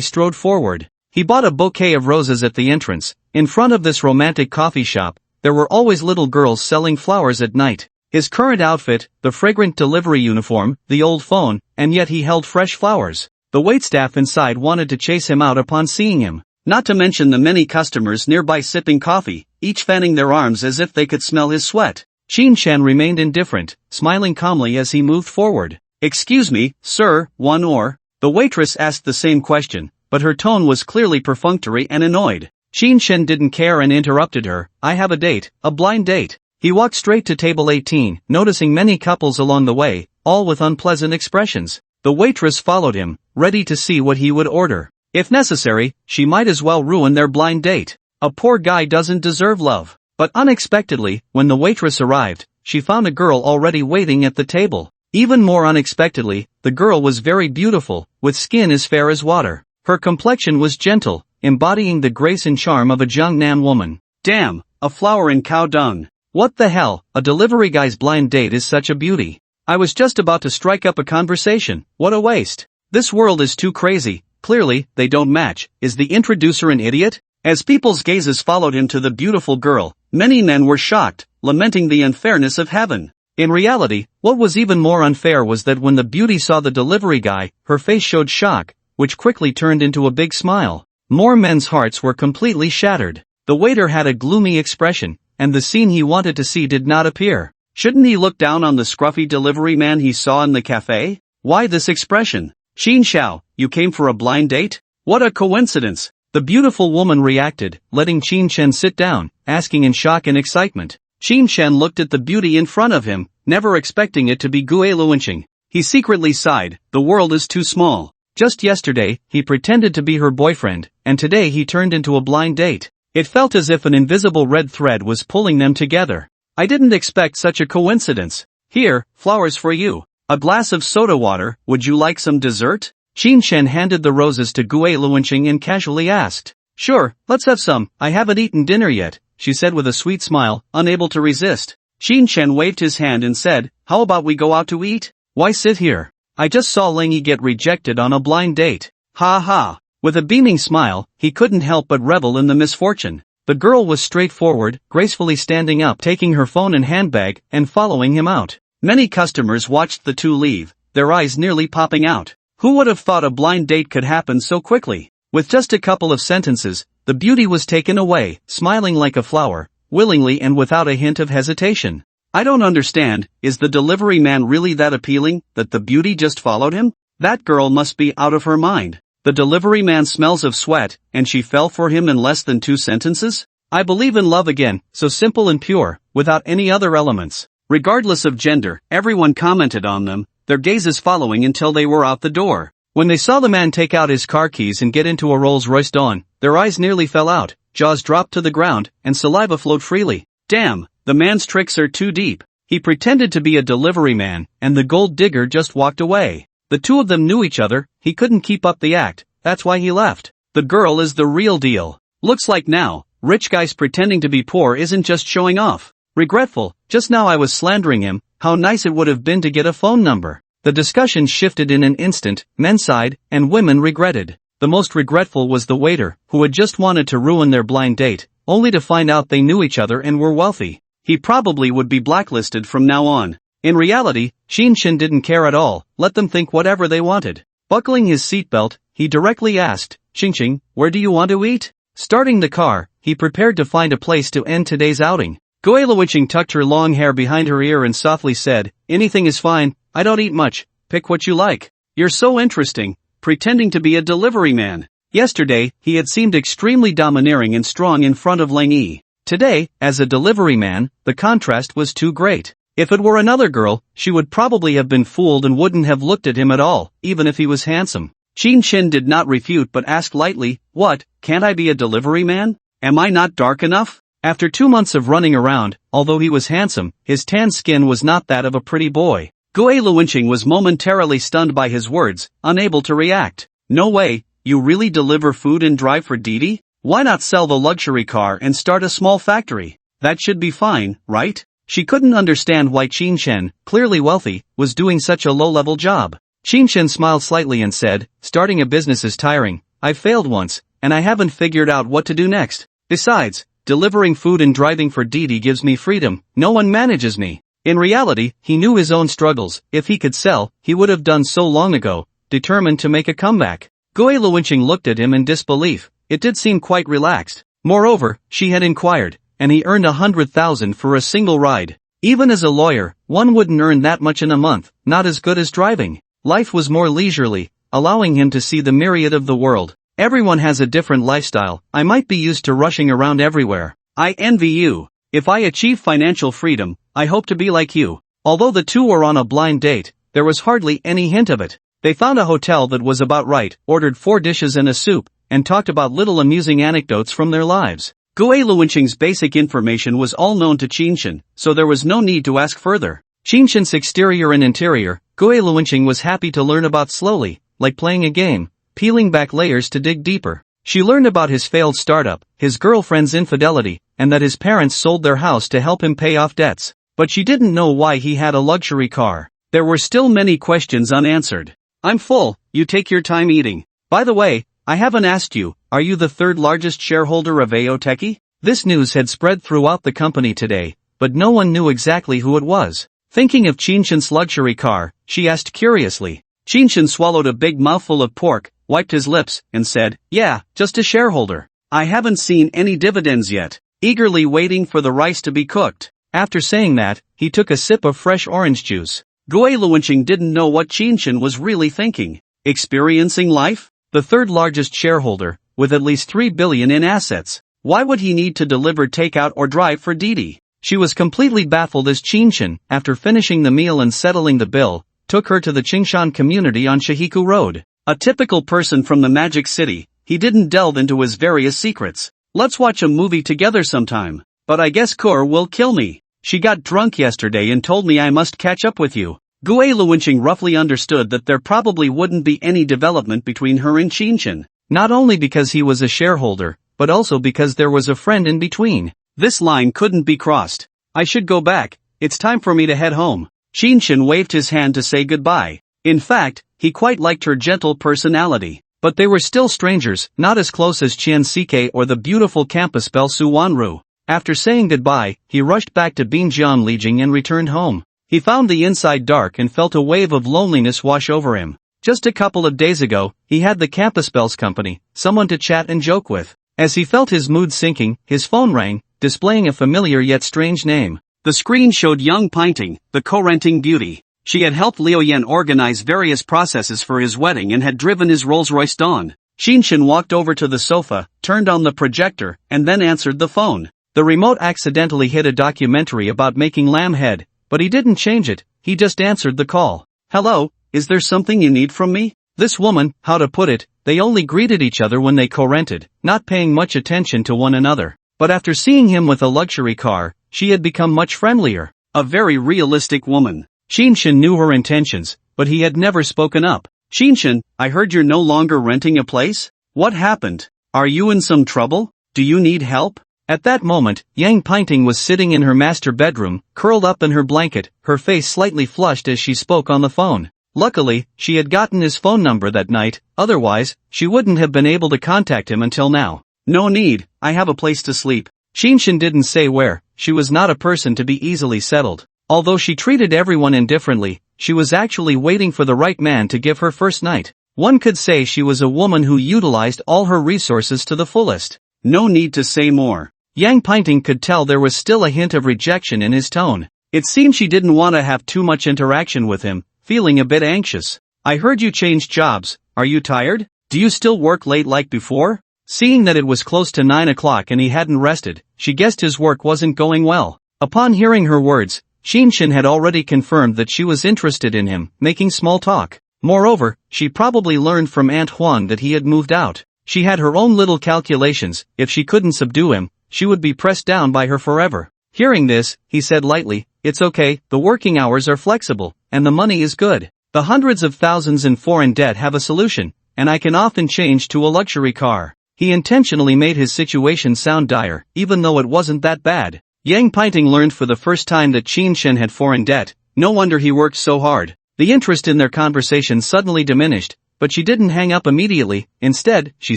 strode forward. He bought a bouquet of roses at the entrance. In front of this romantic coffee shop, there were always little girls selling flowers at night. His current outfit, the fragrant delivery uniform, the old phone, and yet he held fresh flowers. The waitstaff inside wanted to chase him out upon seeing him. Not to mention the many customers nearby sipping coffee, each fanning their arms as if they could smell his sweat. Qin Shan remained indifferent, smiling calmly as he moved forward. "Excuse me, sir, one or?" The waitress asked the same question, but her tone was clearly perfunctory and annoyed. Qin Shan didn't care and interrupted her. "I have a date, a blind date." He walked straight to table 18, noticing many couples along the way, all with unpleasant expressions. The waitress followed him, ready to see what he would order. If necessary, she might as well ruin their blind date. A poor guy doesn't deserve love. But unexpectedly, when the waitress arrived, she found a girl already waiting at the table. Even more unexpectedly, the girl was very beautiful, with skin as fair as water. Her complexion was gentle, embodying the grace and charm of a Jiangnan woman. Damn, a flower in cow dung. What the hell, a delivery guy's blind date is such a beauty. I was just about to strike up a conversation. What a waste. This world is too crazy. Clearly, they don't match. Is the introducer an idiot? As people's gazes followed him to the beautiful girl, many men were shocked, lamenting the unfairness of heaven. In reality, what was even more unfair was that when the beauty saw the delivery guy, her face showed shock, which quickly turned into a big smile. More men's hearts were completely shattered. The waiter had a gloomy expression, and the scene he wanted to see did not appear. Shouldn't he look down on the scruffy delivery man he saw in the cafe? Why this expression? Qin Shao, you came for a blind date? What a coincidence. The beautiful woman reacted, letting Qin Shen sit down, asking in shock and excitement. Qin Shen looked at the beauty in front of him, never expecting it to be Gue Luanqing. He secretly sighed, the world is too small. Just yesterday, he pretended to be her boyfriend, and today he turned into a blind date. It felt as if an invisible red thread was pulling them together. I didn't expect such a coincidence. Here, flowers for you. A glass of soda water, would you like some dessert? Qin Shen handed the roses to Gue Luanqing and casually asked. Sure, let's have some, I haven't eaten dinner yet, she said with a sweet smile, unable to resist. Qin Shen waved his hand and said, how about we go out to eat? Why sit here? I just saw Lingyi get rejected on a blind date. Ha ha. With a beaming smile, he couldn't help but revel in the misfortune. The girl was straightforward, gracefully standing up, taking her phone and handbag, and following him out. Many customers watched the two leave, their eyes nearly popping out. Who would have thought a blind date could happen so quickly? With just a couple of sentences, the beauty was taken away, smiling like a flower, willingly and without a hint of hesitation. I don't understand, is the delivery man really that appealing, that the beauty just followed him? That girl must be out of her mind. The delivery man smells of sweat, and she fell for him in less than 2 sentences? I believe in love again, so simple and pure, without any other elements. Regardless of gender, everyone commented on them, their gazes following until they were out the door. When they saw the man take out his car keys and get into a Rolls-Royce Dawn, their eyes nearly fell out, jaws dropped to the ground, and saliva flowed freely. Damn, the man's tricks are too deep. He pretended to be a delivery man, and the gold digger just walked away. The two of them knew each other, he couldn't keep up the act, that's why he left. The girl is the real deal. Looks like now, rich guys pretending to be poor isn't just showing off. Regretful, just now I was slandering him, how nice it would have been to get a phone number. The discussion shifted in an instant, men sighed, and women regretted. The most regretful was the waiter, who had just wanted to ruin their blind date, only to find out they knew each other and were wealthy. He probably would be blacklisted from now on. In reality, Qin Shen didn't care at all, let them think whatever they wanted. Buckling his seatbelt, he directly asked, Qingqing, where do you want to eat? Starting the car, he prepared to find a place to end today's outing. Gue Luanqing tucked her long hair behind her ear and softly said, anything is fine, I don't eat much, pick what you like. You're so interesting, pretending to be a delivery man. Yesterday, he had seemed extremely domineering and strong in front of Lingyi. Today, as a delivery man, the contrast was too great. If it were another girl, she would probably have been fooled and wouldn't have looked at him at all, even if he was handsome. Qin Shen did not refute but asked lightly, what, can't I be a delivery man? Am I not dark enough? After 2 months of running around, although he was handsome, his tan skin was not that of a pretty boy. Gue Luanqing was momentarily stunned by his words, unable to react. No way, you really deliver food and drive for Didi? Why not sell the luxury car and start a small factory? That should be fine, right? She couldn't understand why Qin Shen, clearly wealthy, was doing such a low-level job. Qin Shen smiled slightly and said, starting a business is tiring, I've failed once, and I haven't figured out what to do next. Besides, delivering food and driving for Didi gives me freedom, no one manages me. In reality, he knew his own struggles, if he could sell, he would have done so long ago, determined to make a comeback. Gue Luanqing looked at him in disbelief. It did seem quite relaxed. Moreover, she had inquired, and he earned 100,000 for a single ride. Even as a lawyer, one wouldn't earn that much in a month, not as good as driving. Life was more leisurely, allowing him to see the myriad of the world. Everyone has a different lifestyle, I might be used to rushing around everywhere. I envy you. If I achieve financial freedom, I hope to be like you. Although the two were on a blind date, there was hardly any hint of it. They found a hotel that was about right, ordered 4 dishes and a soup, and talked about little amusing anecdotes from their lives. Gue Luanqing's basic information was all known to Qin Shen, so there was no need to ask further. Qin Shen's exterior and interior, Gue Luanqing was happy to learn about slowly, like playing a game, peeling back layers to dig deeper. She learned about his failed startup, his girlfriend's infidelity, and that his parents sold their house to help him pay off debts. But she didn't know why he had a luxury car. There were still many questions unanswered. I'm full, you take your time eating. By the way, I haven't asked you, are you the 3rd largest shareholder of Aoteki? This news had spread throughout the company today, but no one knew exactly who it was. Thinking of Qin Shen's luxury car, she asked curiously. Qin Shen swallowed a big mouthful of pork, wiped his lips, and said, yeah, just a shareholder. I haven't seen any dividends yet. Eagerly waiting for the rice to be cooked. After saying that, he took a sip of fresh orange juice. Gue Luanqing didn't know what Qin Shen was really thinking. Experiencing life? The 3rd largest shareholder, with at least 3 billion in assets. Why would he need to deliver takeout or drive for Didi? She was completely baffled as Qinshan, after finishing the meal and settling the bill, took her to the Qingshan community on Shihiku Road. A typical person from the Magic City, he didn't delve into his various secrets. Let's watch a movie together sometime. But I guess Kur will kill me. She got drunk yesterday and told me I must catch up with you. Gue Luwenqing roughly understood that there probably wouldn't be any development between her and Qinshan. Not only because he was a shareholder, but also because there was a friend in between. This line couldn't be crossed. I should go back, it's time for me to head home. Qinshan waved his hand to say goodbye. In fact, he quite liked her gentle personality. But they were still strangers, not as close as Qian Sike or the beautiful campus belle Su Wanru. After saying goodbye, he rushed back to Binjian Lijing and returned home. He found the inside dark and felt a wave of loneliness wash over him. Just a couple of days ago, he had the campus belle's company, someone to chat and joke with. As he felt his mood sinking, his phone rang, displaying a familiar yet strange name. The screen showed young Pinting, the co-renting beauty. She had helped Liu Yan organize various processes for his wedding and had driven his Rolls-Royce Dawn. Qinshan walked over to the sofa, turned on the projector, and then answered the phone. The remote accidentally hit a documentary about making lamb head, but he didn't change it, he just answered the call. Hello, is there something you need from me? This woman, how to put it, they only greeted each other when they co-rented, not paying much attention to one another. But after seeing him with a luxury car, she had become much friendlier. A very realistic woman. Qinshan knew her intentions, but he had never spoken up. Qinshan, I heard you're no longer renting a place? What happened? Are you in some trouble? Do you need help? At that moment, Yang Pinting was sitting in her master bedroom, curled up in her blanket, her face slightly flushed as she spoke on the phone. Luckily, she had gotten his phone number that night, otherwise, she wouldn't have been able to contact him until now. No need, I have a place to sleep. Qinshan didn't say where, she was not a person to be easily settled. Although she treated everyone indifferently, she was actually waiting for the right man to give her first night. One could say she was a woman who utilized all her resources to the fullest. No need to say more. Yang Pinting could tell there was still a hint of rejection in his tone. It seemed she didn't want to have too much interaction with him, feeling a bit anxious. I heard you changed jobs, are you tired? Do you still work late like before? Seeing that it was close to 9 o'clock and he hadn't rested, she guessed his work wasn't going well. Upon hearing her words, Qinshan had already confirmed that she was interested in him, making small talk. Moreover, she probably learned from Aunt Huan that he had moved out. She had her own little calculations, if she couldn't subdue him, she would be pressed down by her forever. Hearing this, he said lightly, it's okay, the working hours are flexible, and the money is good. The hundreds of thousands in foreign debt have a solution, and I can often change to a luxury car. He intentionally made his situation sound dire, even though it wasn't that bad. Yang Pinting learned for the first time that Qinshan had foreign debt, no wonder he worked so hard. The interest in their conversation suddenly diminished, but she didn't hang up immediately. Instead, she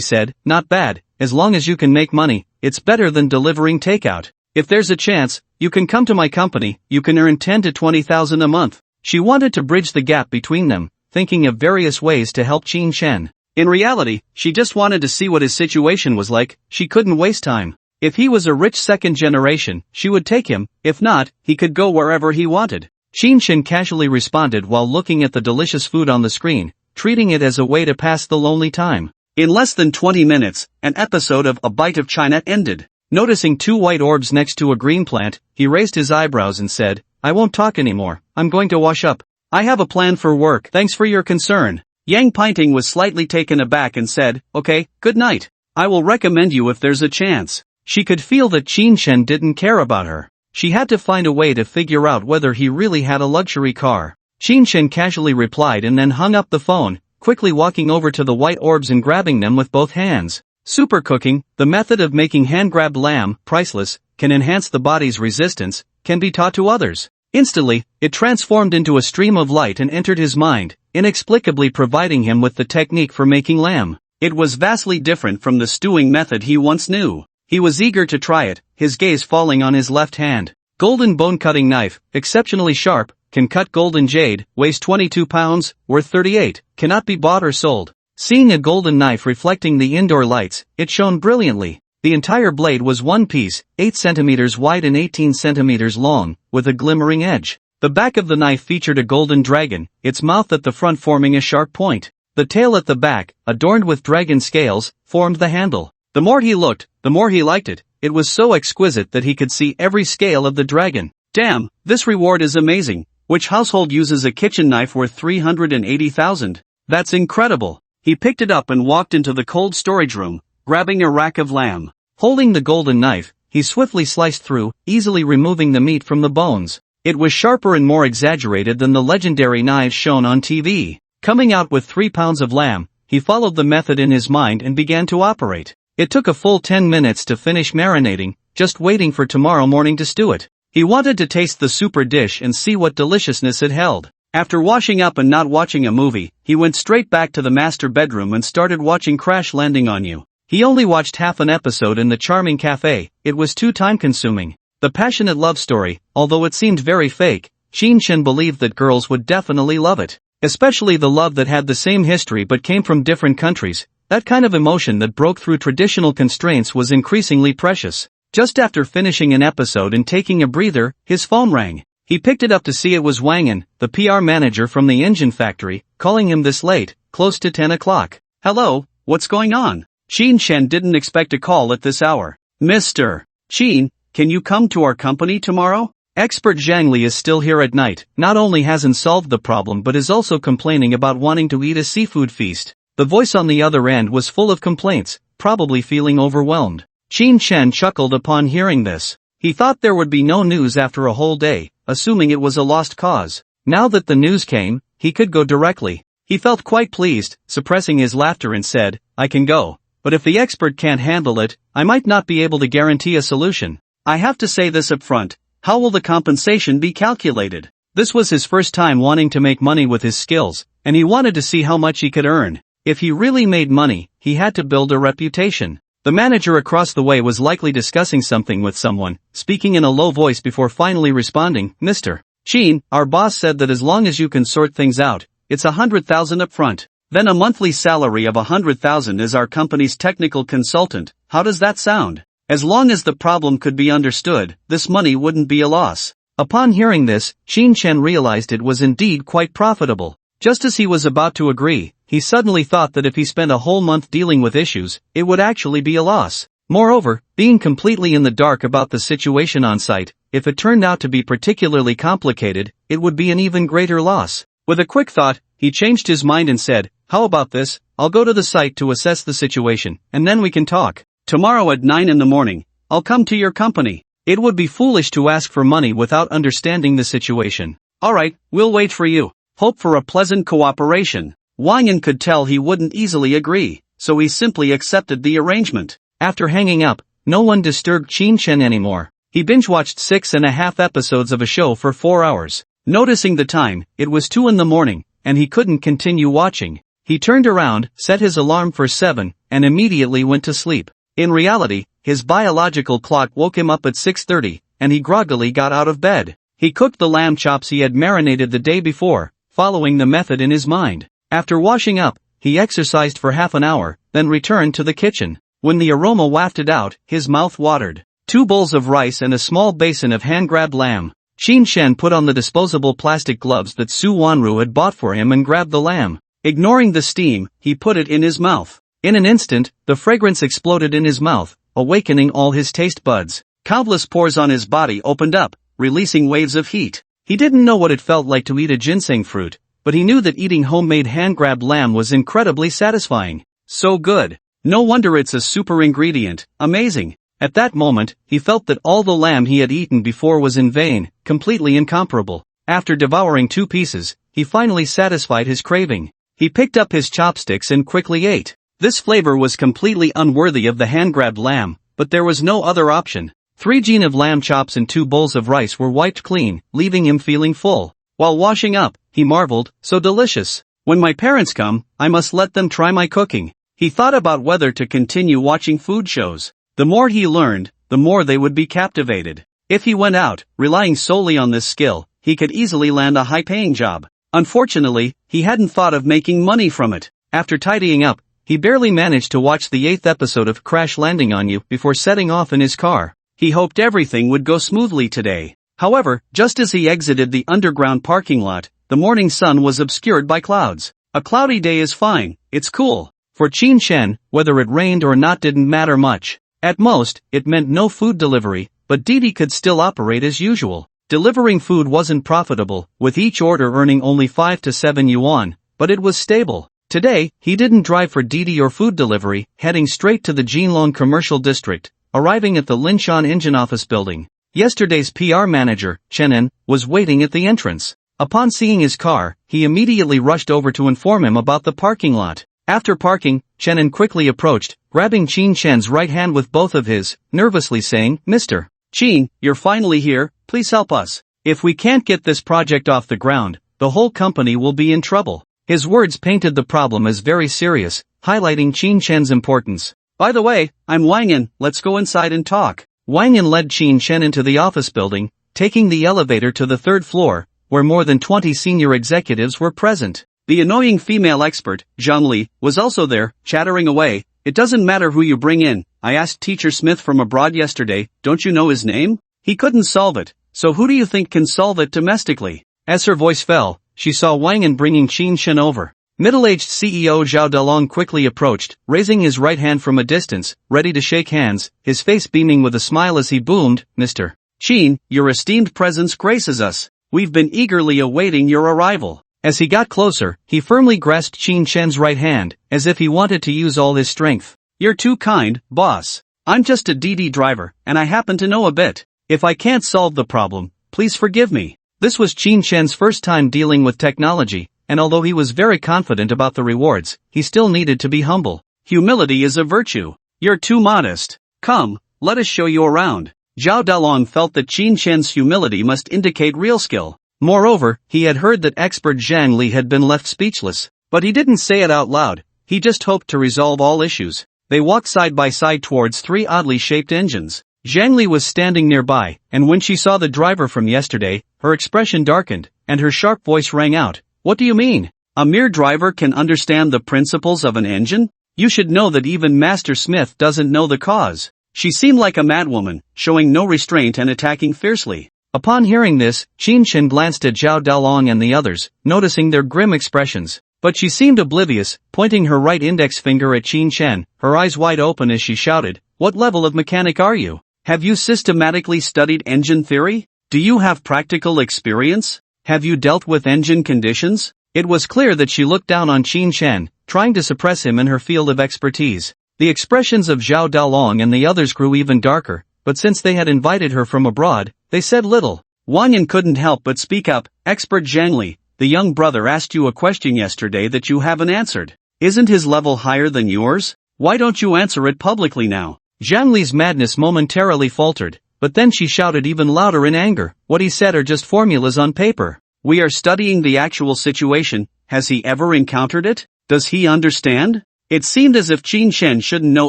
said, not bad, as long as you can make money, it's better than delivering takeout. If there's a chance, you can come to my company, you can earn 10 to 20,000 a month. She wanted to bridge the gap between them, thinking of various ways to help Qinshan. In reality, she just wanted to see what his situation was like, she couldn't waste time. If he was a rich second generation, she would take him, if not, he could go wherever he wanted. Qinshan casually responded while looking at the delicious food on the screen, treating it as a way to pass the lonely time. In less than 20 minutes, an episode of A Bite of China ended. Noticing 2 white orbs next to a green plant, he raised his eyebrows and said, I won't talk anymore, I'm going to wash up. I have a plan for work, thanks for your concern. Yang Pinting was slightly taken aback and said, okay, good night. I will recommend you if there's a chance. She could feel that Qinshan didn't care about her. She had to find a way to figure out whether he really had a luxury car. Qinshan casually replied and then hung up the phone, quickly walking over to the white orbs and grabbing them with both hands. Super cooking, the method of making hand-grabbed lamb, priceless, can enhance the body's resistance, can be taught to others. Instantly, it transformed into a stream of light and entered his mind, inexplicably providing him with the technique for making lamb. It was vastly different from the stewing method he once knew. He was eager to try it, his gaze falling on his left hand. Golden bone-cutting knife, exceptionally sharp, can cut golden jade, weighs 22 pounds, worth 38, cannot be bought or sold. Seeing a golden knife reflecting the indoor lights, it shone brilliantly. The entire blade was one piece, 8 centimeters wide and 18 centimeters long, with a glimmering edge. The back of the knife featured a golden dragon, its mouth at the front forming a sharp point. The tail at the back, adorned with dragon scales, formed the handle. The more he looked, the more he liked it. It was so exquisite that he could see every scale of the dragon. Damn, this reward is amazing. Which household uses a kitchen knife worth 380,000? That's incredible. He picked it up and walked into the cold storage room, grabbing a rack of lamb. Holding the golden knife, he swiftly sliced through, easily removing the meat from the bones. It was sharper and more exaggerated than the legendary knives shown on TV. Coming out with 3 pounds of lamb, he followed the method in his mind and began to operate. It took a full 10 minutes to finish marinating, just waiting for tomorrow morning to stew it. He wanted to taste the super dish and see what deliciousness it held. After washing up and not watching a movie, he went straight back to the master bedroom and started watching Crash Landing on You. He only watched half an episode in the charming cafe. It was too time-consuming. The passionate love story, although it seemed very fake, Shin believed that girls would definitely love it. Especially the love that had the same history but came from different countries. That kind of emotion that broke through traditional constraints was increasingly precious. Just after finishing an episode and taking a breather, his phone rang. He picked it up to see it was Wang An, the PR manager from the engine factory, calling him this late, close to 10 o'clock. Hello, what's going on? Shin didn't expect a call at this hour. Mr. Shin, can you come to our company tomorrow? Expert Zhang Li is still here at night, not only hasn't solved the problem but is also complaining about wanting to eat a seafood feast. The voice on the other end was full of complaints, probably feeling overwhelmed. Shin chuckled upon hearing this. He thought there would be no news after a whole day, assuming it was a lost cause. Now that the news came, he could go directly. He felt quite pleased, suppressing his laughter and said, I can go. But if the expert can't handle it, I might not be able to guarantee a solution. I have to say this up front. How will the compensation be calculated? This was his first time wanting to make money with his skills, and he wanted to see how much he could earn. If he really made money, he had to build a reputation. The manager across the way was likely discussing something with someone, speaking in a low voice before finally responding, Mr. Shin, our boss said that as long as you can sort things out, it's 100,000 up front. Then a monthly salary of 100,000 as our company's technical consultant. How does that sound? As long as the problem could be understood, this money wouldn't be a loss. Upon hearing this, Shin realized it was indeed quite profitable. Just as he was about to agree, he suddenly thought that if he spent a whole month dealing with issues, it would actually be a loss. Moreover, being completely in the dark about the situation on site, if it turned out to be particularly complicated, it would be an even greater loss. With a quick thought, he changed his mind and said, how about this? I'll go to the site to assess the situation, and then we can talk. Tomorrow at 9 in the morning, I'll come to your company. It would be foolish to ask for money without understanding the situation. Alright, we'll wait for you. Hope for a pleasant cooperation. Wang An could tell he wouldn't easily agree, so he simply accepted the arrangement. After hanging up, no one disturbed Shin anymore. He binge-watched 6.5 episodes of a show for 4 hours. Noticing the time, it was 2 in the morning, and he couldn't continue watching. He turned around, set his alarm for 7, and immediately went to sleep. In reality, his biological clock woke him up at 6:30, and he groggily got out of bed. He cooked the lamb chops he had marinated the day before, following the method in his mind. After washing up, he exercised for half an hour, then returned to the kitchen. When the aroma wafted out, his mouth watered. 2 bowls of rice and a small basin of hand-grabbed lamb. Shin put on the disposable plastic gloves that Su Wanru had bought for him and grabbed the lamb. Ignoring the steam, he put it in his mouth. In an instant, the fragrance exploded in his mouth, awakening all his taste buds. Countless pores on his body opened up, releasing waves of heat. He didn't know what it felt like to eat a ginseng fruit, but he knew that eating homemade hand-grabbed lamb was incredibly satisfying. So good. No wonder it's a super ingredient. Amazing. At that moment, he felt that all the lamb he had eaten before was in vain, completely incomparable. After devouring 2 pieces, he finally satisfied his craving. He picked up his chopsticks and quickly ate. This flavor was completely unworthy of the hand-grabbed lamb, but there was no other option. 3 jean of lamb chops and 2 bowls of rice were wiped clean, leaving him feeling full. While washing up, he marveled, so delicious. When my parents come, I must let them try my cooking. He thought about whether to continue watching food shows. The more he learned, the more they would be captivated. If he went out, relying solely on this skill, he could easily land a high-paying job. Unfortunately, he hadn't thought of making money from it. After tidying up, he barely managed to watch the 8th episode of Crash Landing on You before setting off in his car. He hoped everything would go smoothly today. However, just as he exited the underground parking lot, the morning sun was obscured by clouds. A cloudy day is fine, it's cool. For Qin Shen, whether it rained or not didn't matter much. At most, it meant no food delivery, but Didi could still operate as usual. Delivering food wasn't profitable, with each order earning only 5 to 7 yuan, but it was stable. Today, he didn't drive for Didi or food delivery, heading straight to the Jinlong Commercial District, arriving at the Linshan Engine Office building. Yesterday's PR manager, Chenin, was waiting at the entrance. Upon seeing his car, he immediately rushed over to inform him about the parking lot. After parking, Chenin quickly approached, grabbing Qin Shen's right hand with both of his, nervously saying, "Mr. Qin, you're finally here, please help us. If we can't get this project off the ground, the whole company will be in trouble." His words painted the problem as very serious, highlighting Qin Shen's importance. "By the way, I'm Wang Yin, let's go inside and talk." Wang Yin led Qin Shen into the office building, taking the elevator to the third floor, where more than 20 senior executives were present. The annoying female expert, Zhang Li, was also there, chattering away. "It doesn't matter who you bring in. I asked Teacher Smith from abroad yesterday, don't you know his name? He couldn't solve it, so who do you think can solve it domestically?" As her voice fell, she saw Wang Yin bringing Qin Shen over. Middle-aged CEO Zhao Dalong quickly approached, raising his right hand from a distance, ready to shake hands, his face beaming with a smile as he boomed, "Mr. Qin, your esteemed presence graces us. We've been eagerly awaiting your arrival." As he got closer, he firmly grasped Qin Shen's right hand, as if he wanted to use all his strength. "You're too kind, boss. I'm just a DD driver, and I happen to know a bit. If I can't solve the problem, please forgive me." This was Qin Shen's first time dealing with technology, and although he was very confident about the rewards, he still needed to be humble. Humility is a virtue. "You're too modest. Come, let us show you around." Zhao Dalong felt that Qin Shen's humility must indicate real skill. Moreover, he had heard that expert Zhang Li had been left speechless, but he didn't say it out loud, he just hoped to resolve all issues. They walked side by side towards 3 oddly shaped engines. Zhang Li was standing nearby, and when she saw the driver from yesterday, her expression darkened, and her sharp voice rang out, "What do you mean? A mere driver can understand the principles of an engine? You should know that even Master Smith doesn't know the cause." She seemed like a madwoman, showing no restraint and attacking fiercely. Upon hearing this, Qin Shen glanced at Zhao Dalong and the others, noticing their grim expressions. But she seemed oblivious, pointing her right index finger at Qin Shen, her eyes wide open as she shouted, "What level of mechanic are you? Have you systematically studied engine theory? Do you have practical experience? Have you dealt with engine conditions?" It was clear that she looked down on Qin Shen, trying to suppress him in her field of expertise. The expressions of Zhao Dalong and the others grew even darker, but since they had invited her from abroad, they said little. Wang Yin couldn't help but speak up, "Expert Zhang Li, the young brother asked you a question yesterday that you haven't answered. Isn't his level higher than yours? Why don't you answer it publicly now?" Zhang Li's madness momentarily faltered, but then she shouted even louder in anger, "What he said are just formulas on paper. We are studying the actual situation. Has he ever encountered it? Does he understand?" It seemed as if Qin Shen shouldn't know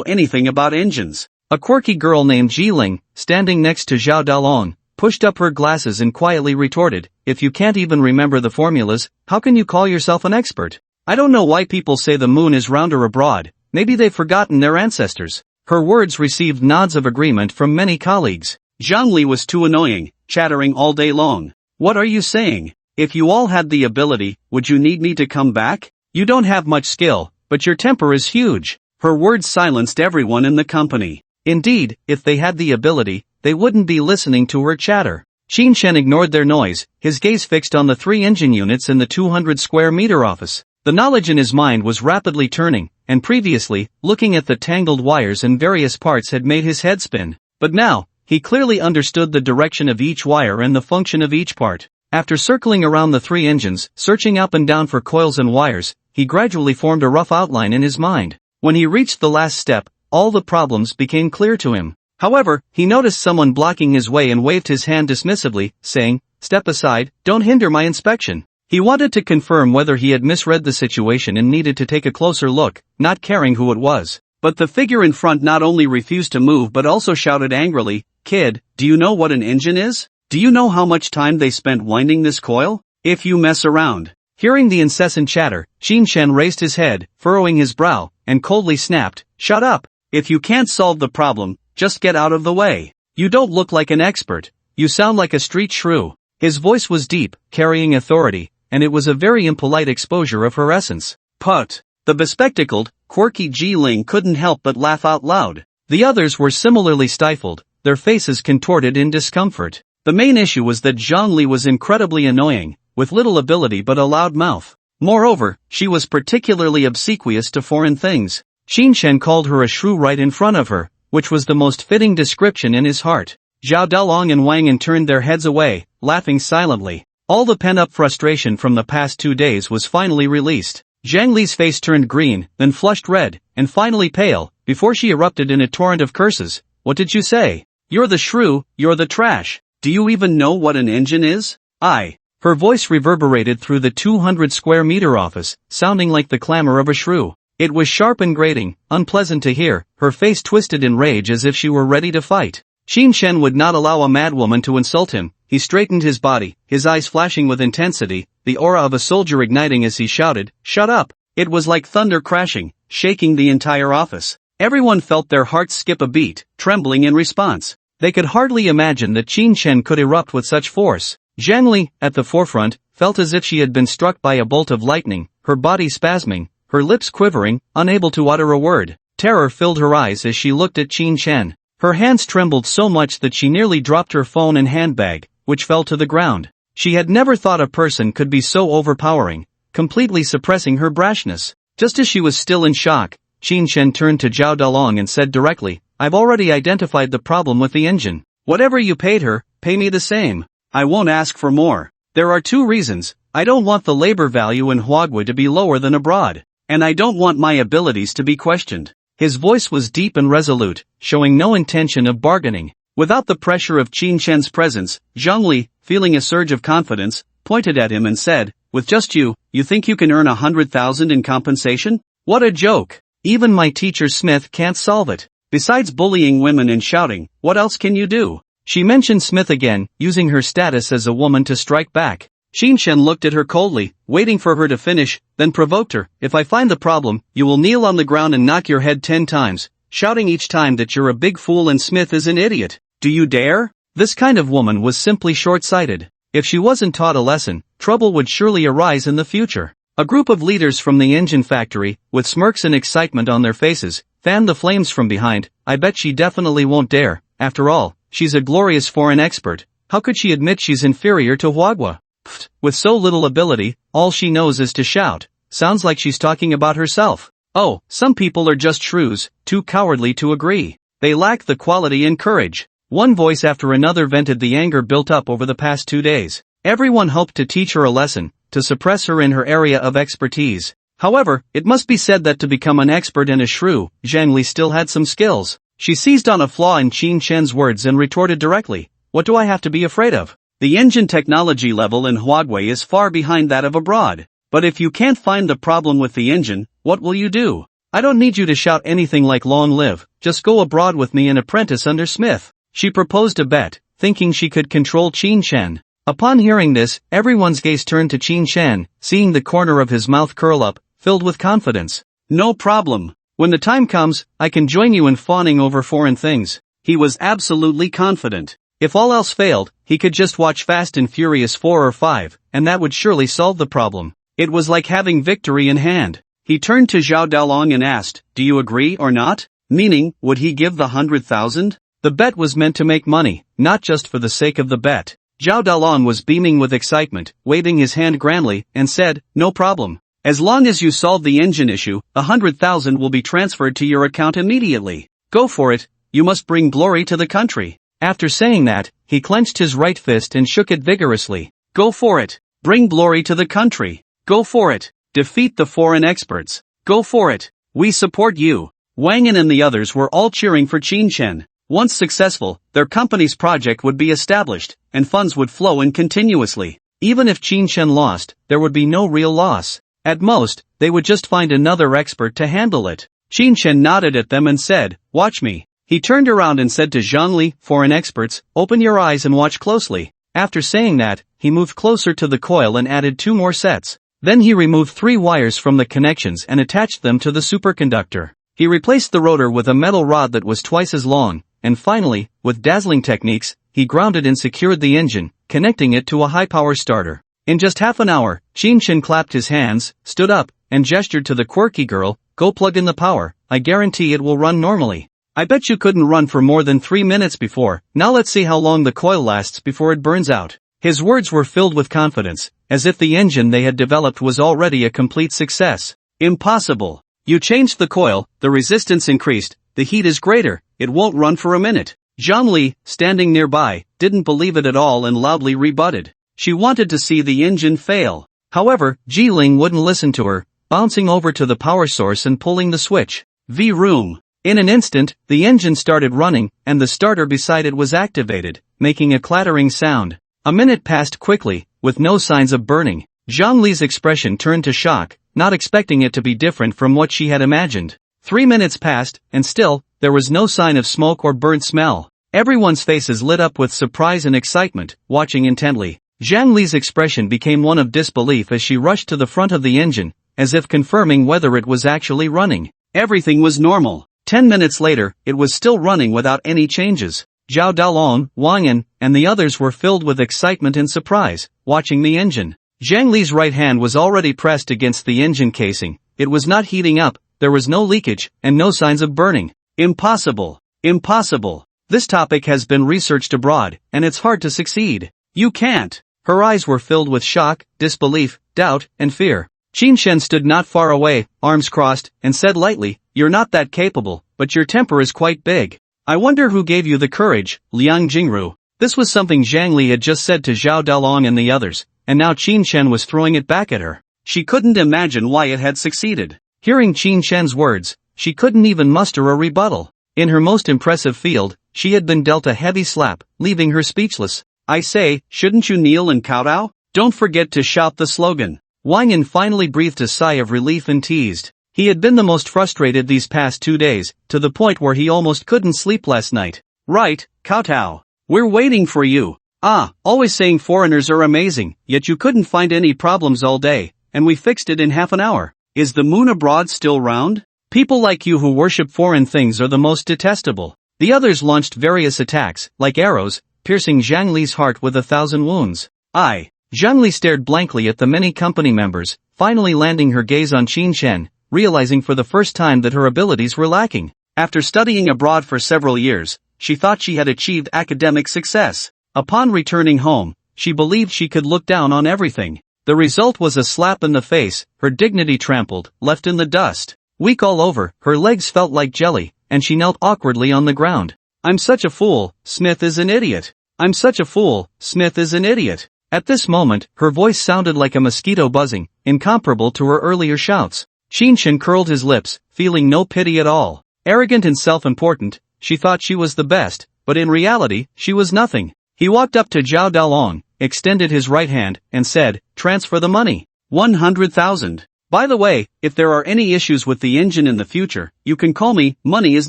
anything about engines. A quirky girl named Jiling, standing next to Zhao Dalong, pushed up her glasses and quietly retorted, "If you can't even remember the formulas, how can you call yourself an expert? I don't know why people say the moon is rounder abroad, maybe they've forgotten their ancestors." Her words received nods of agreement from many colleagues. Zhang Li was too annoying, chattering all day long. "What are you saying? If you all had the ability, would you need me to come back? You don't have much skill, but your temper is huge." Her words silenced everyone in the company. Indeed, if they had the ability, they wouldn't be listening to her chatter. Qin Shen ignored their noise, his gaze fixed on the 3 engine units in the 200 square meter office. The knowledge in his mind was rapidly turning, and previously, looking at the tangled wires and various parts had made his head spin. But now, he clearly understood the direction of each wire and the function of each part. After circling around the 3 engines, searching up and down for coils and wires, he gradually formed a rough outline in his mind. When he reached the last step, all the problems became clear to him. However, he noticed someone blocking his way and waved his hand dismissively, saying, "Step aside, don't hinder my inspection." He wanted to confirm whether he had misread the situation and needed to take a closer look, not caring who it was. But the figure in front not only refused to move but also shouted angrily, "Kid, do you know what an engine is? Do you know how much time they spent winding this coil? If you mess around." Hearing the incessant chatter, Qin Shen raised his head, furrowing his brow, and coldly snapped, "Shut up! If you can't solve the problem, just get out of the way. You don't look like an expert. You sound like a street shrew." His voice was deep, carrying authority, and it was a very impolite exposure of her essence. Put. The bespectacled, quirky Ji-Ling couldn't help but laugh out loud. The others were similarly stifled, their faces contorted in discomfort. The main issue was that Zhongli was incredibly annoying, with little ability but a loud mouth. Moreover, she was particularly obsequious to foreign things. Qin Shen called her a shrew right in front of her, which was the most fitting description in his heart. Zhao Dalong and Wang An turned their heads away, laughing silently. All the pent-up frustration from the past 2 days was finally released. Zhang Li's face turned green, then flushed red, and finally pale, before she erupted in a torrent of curses. What did you say? You're the shrew, you're the trash. Do you even know what an engine is? Her voice reverberated through the 200-square-meter office, sounding like the clamor of a shrew. It was sharp and grating, unpleasant to hear, her face twisted in rage as if she were ready to fight. Qin Shen would not allow a madwoman to insult him. He straightened his body, his eyes flashing with intensity, the aura of a soldier igniting as he shouted, "Shut up!" It was like thunder crashing, shaking the entire office. Everyone felt their hearts skip a beat, trembling in response. They could hardly imagine that Qin Shen could erupt with such force. Zhang Li, at the forefront, felt as if she had been struck by a bolt of lightning, her body spasming, her lips quivering, unable to utter a word. Terror filled her eyes as she looked at Qin Shen. Her hands trembled so much that she nearly dropped her phone and handbag, which fell to the ground. She had never thought a person could be so overpowering, completely suppressing her brashness. Just as she was still in shock, Qin Shen turned to Zhao Dalong and said directly, "I've already identified the problem with the engine. Whatever you paid her, pay me the same. I won't ask for more. There are 2 reasons. I don't want the labor value in Huagui to be lower than abroad. And I don't want my abilities to be questioned." His voice was deep and resolute, showing no intention of bargaining. Without the pressure of Qin Shen's presence, Zhang Li, feeling a surge of confidence, pointed at him and said, "With just you think you can earn 100,000 in compensation? What a joke. Even my teacher Smith can't solve it. Besides bullying women and shouting, what else can you do?" She mentioned Smith again, using her status as a woman to strike back. Qin Shen looked at her coldly, waiting for her to finish, then provoked her. "If I find the problem, you will kneel on the ground and knock your head 10 times, shouting each time that you're a big fool and Smith is an idiot. Do you dare?" This kind of woman was simply short-sighted. If she wasn't taught a lesson, trouble would surely arise in the future. A group of leaders from the engine factory, with smirks and excitement on their faces, fanned the flames from behind. "I bet she definitely won't dare. After all, she's a glorious foreign expert. How could she admit she's inferior to Huagua? Pfft, with so little ability, all she knows is to shout. Sounds like she's talking about herself. Oh, some people are just shrews, too cowardly to agree. They lack the quality and courage." One voice after another vented the anger built up over the past 2 days. Everyone hoped to teach her a lesson, to suppress her in her area of expertise. However, it must be said that to become an expert and a shrew, Zhang Li still had some skills. She seized on a flaw in Qin Shen's words and retorted directly, "What do I have to be afraid of? The engine technology level in Huagui is far behind that of abroad. But if you can't find the problem with the engine, what will you do? I don't need you to shout anything like 'Long live,' just go abroad with me and apprentice under Smith." She proposed a bet, thinking she could control Qin Shen. Upon hearing this, everyone's gaze turned to Qin Shen, seeing the corner of his mouth curl up, filled with confidence. "No problem. When the time comes, I can join you in fawning over foreign things." He was absolutely confident. If all else failed, he could just watch Fast and Furious 4 or 5, and that would surely solve the problem. It was like having victory in hand. He turned to Zhao Dalong and asked, "Do you agree or not?" Meaning, would he give the 100,000? The bet was meant to make money, not just for the sake of the bet. Zhao Dalong was beaming with excitement, waving his hand grandly, and said, "No problem. As long as you solve the engine issue, 100,000 will be transferred to your account immediately. Go for it. You must bring glory to the country." After saying that, he clenched his right fist and shook it vigorously. "Go for it. Bring glory to the country. Go for it. Defeat the foreign experts. Go for it. We support you." Wang An and the others were all cheering for Qin Shen. Once successful, their company's project would be established, and funds would flow in continuously. Even if Qin Shen lost, there would be no real loss. At most, they would just find another expert to handle it. Qin Shen nodded at them and said, "Watch me." He turned around and said to Zhang Li, "Foreign experts, open your eyes and watch closely." After saying that, he moved closer to the coil and added 2 more sets. Then he removed 3 wires from the connections and attached them to the superconductor. He replaced the rotor with a metal rod that was twice as long, and finally, with dazzling techniques, he grounded and secured the engine, connecting it to a high-power starter. In just half an hour, Qin clapped his hands, stood up, and gestured to the quirky girl, "Go plug in the power, I guarantee it will run normally. I bet you couldn't run for more than 3 minutes before, now let's see how long the coil lasts before it burns out." His words were filled with confidence, as if the engine they had developed was already a complete success. "Impossible. You changed the coil, the resistance increased, the heat is greater, it won't run for a minute." Zhang Li, standing nearby, didn't believe it at all and loudly rebutted. She wanted to see the engine fail. However, Jiling wouldn't listen to her, bouncing over to the power source and pulling the switch. V-room. In an instant, the engine started running, and the starter beside it was activated, making a clattering sound. A minute passed quickly, with no signs of burning. Zhang Li's expression turned to shock, not expecting it to be different from what she had imagined. 3 minutes passed, and still, there was no sign of smoke or burnt smell. Everyone's faces lit up with surprise and excitement, watching intently. Zhang Li's expression became one of disbelief as she rushed to the front of the engine, as if confirming whether it was actually running. Everything was normal. 10 minutes later, it was still running without any changes. Zhao Dalong, Wang Yan, and the others were filled with excitement and surprise, watching the engine. Zhang Li's right hand was already pressed against the engine casing. It was not heating up, there was no leakage, and no signs of burning. Impossible. Impossible. This topic has been researched abroad, and it's hard to succeed. You can't. Her eyes were filled with shock, disbelief, doubt, and fear. Qin stood not far away, arms crossed, and said lightly, "You're not that capable, but your temper is quite big. I wonder who gave you the courage, Liang Jingru." This was something Zhang Li had just said to Zhao Dalong and the others, and now Qin was throwing it back at her. She couldn't imagine why it had succeeded. Hearing Qin words, she couldn't even muster a rebuttal. In her most impressive field, she had been dealt a heavy slap, leaving her speechless. "I say, shouldn't you kneel and kowtow? Don't forget to shout the slogan." Wang Yan finally breathed a sigh of relief and teased. He had been the most frustrated these past 2 days, to the point where he almost couldn't sleep last night. "Right, kowtow. We're waiting for you. Always saying foreigners are amazing, yet you couldn't find any problems all day, and we fixed it in half an hour. Is the moon abroad still round? People like you who worship foreign things are the most detestable." The others launched various attacks, like arrows, piercing Zhang Li's heart with 1,000 wounds. Zhang Li stared blankly at the many company members, finally landing her gaze on Qin, realizing for the first time that her abilities were lacking. After studying abroad for several years, she thought she had achieved academic success. Upon returning home, she believed she could look down on everything. The result was a slap in the face, her dignity trampled, left in the dust. Weak all over, her legs felt like jelly, and she knelt awkwardly on the ground. "I'm such a fool, Smith is an idiot. I'm such a fool, Smith is an idiot." At this moment, her voice sounded like a mosquito buzzing, incomparable to her earlier shouts. Qin curled his lips, feeling no pity at all. Arrogant and self-important, she thought she was the best, but in reality, she was nothing. He walked up to Zhao Dalong, extended his right hand, and said, "Transfer the money. 100,000. By the way, if there are any issues with the engine in the future, you can call me, money is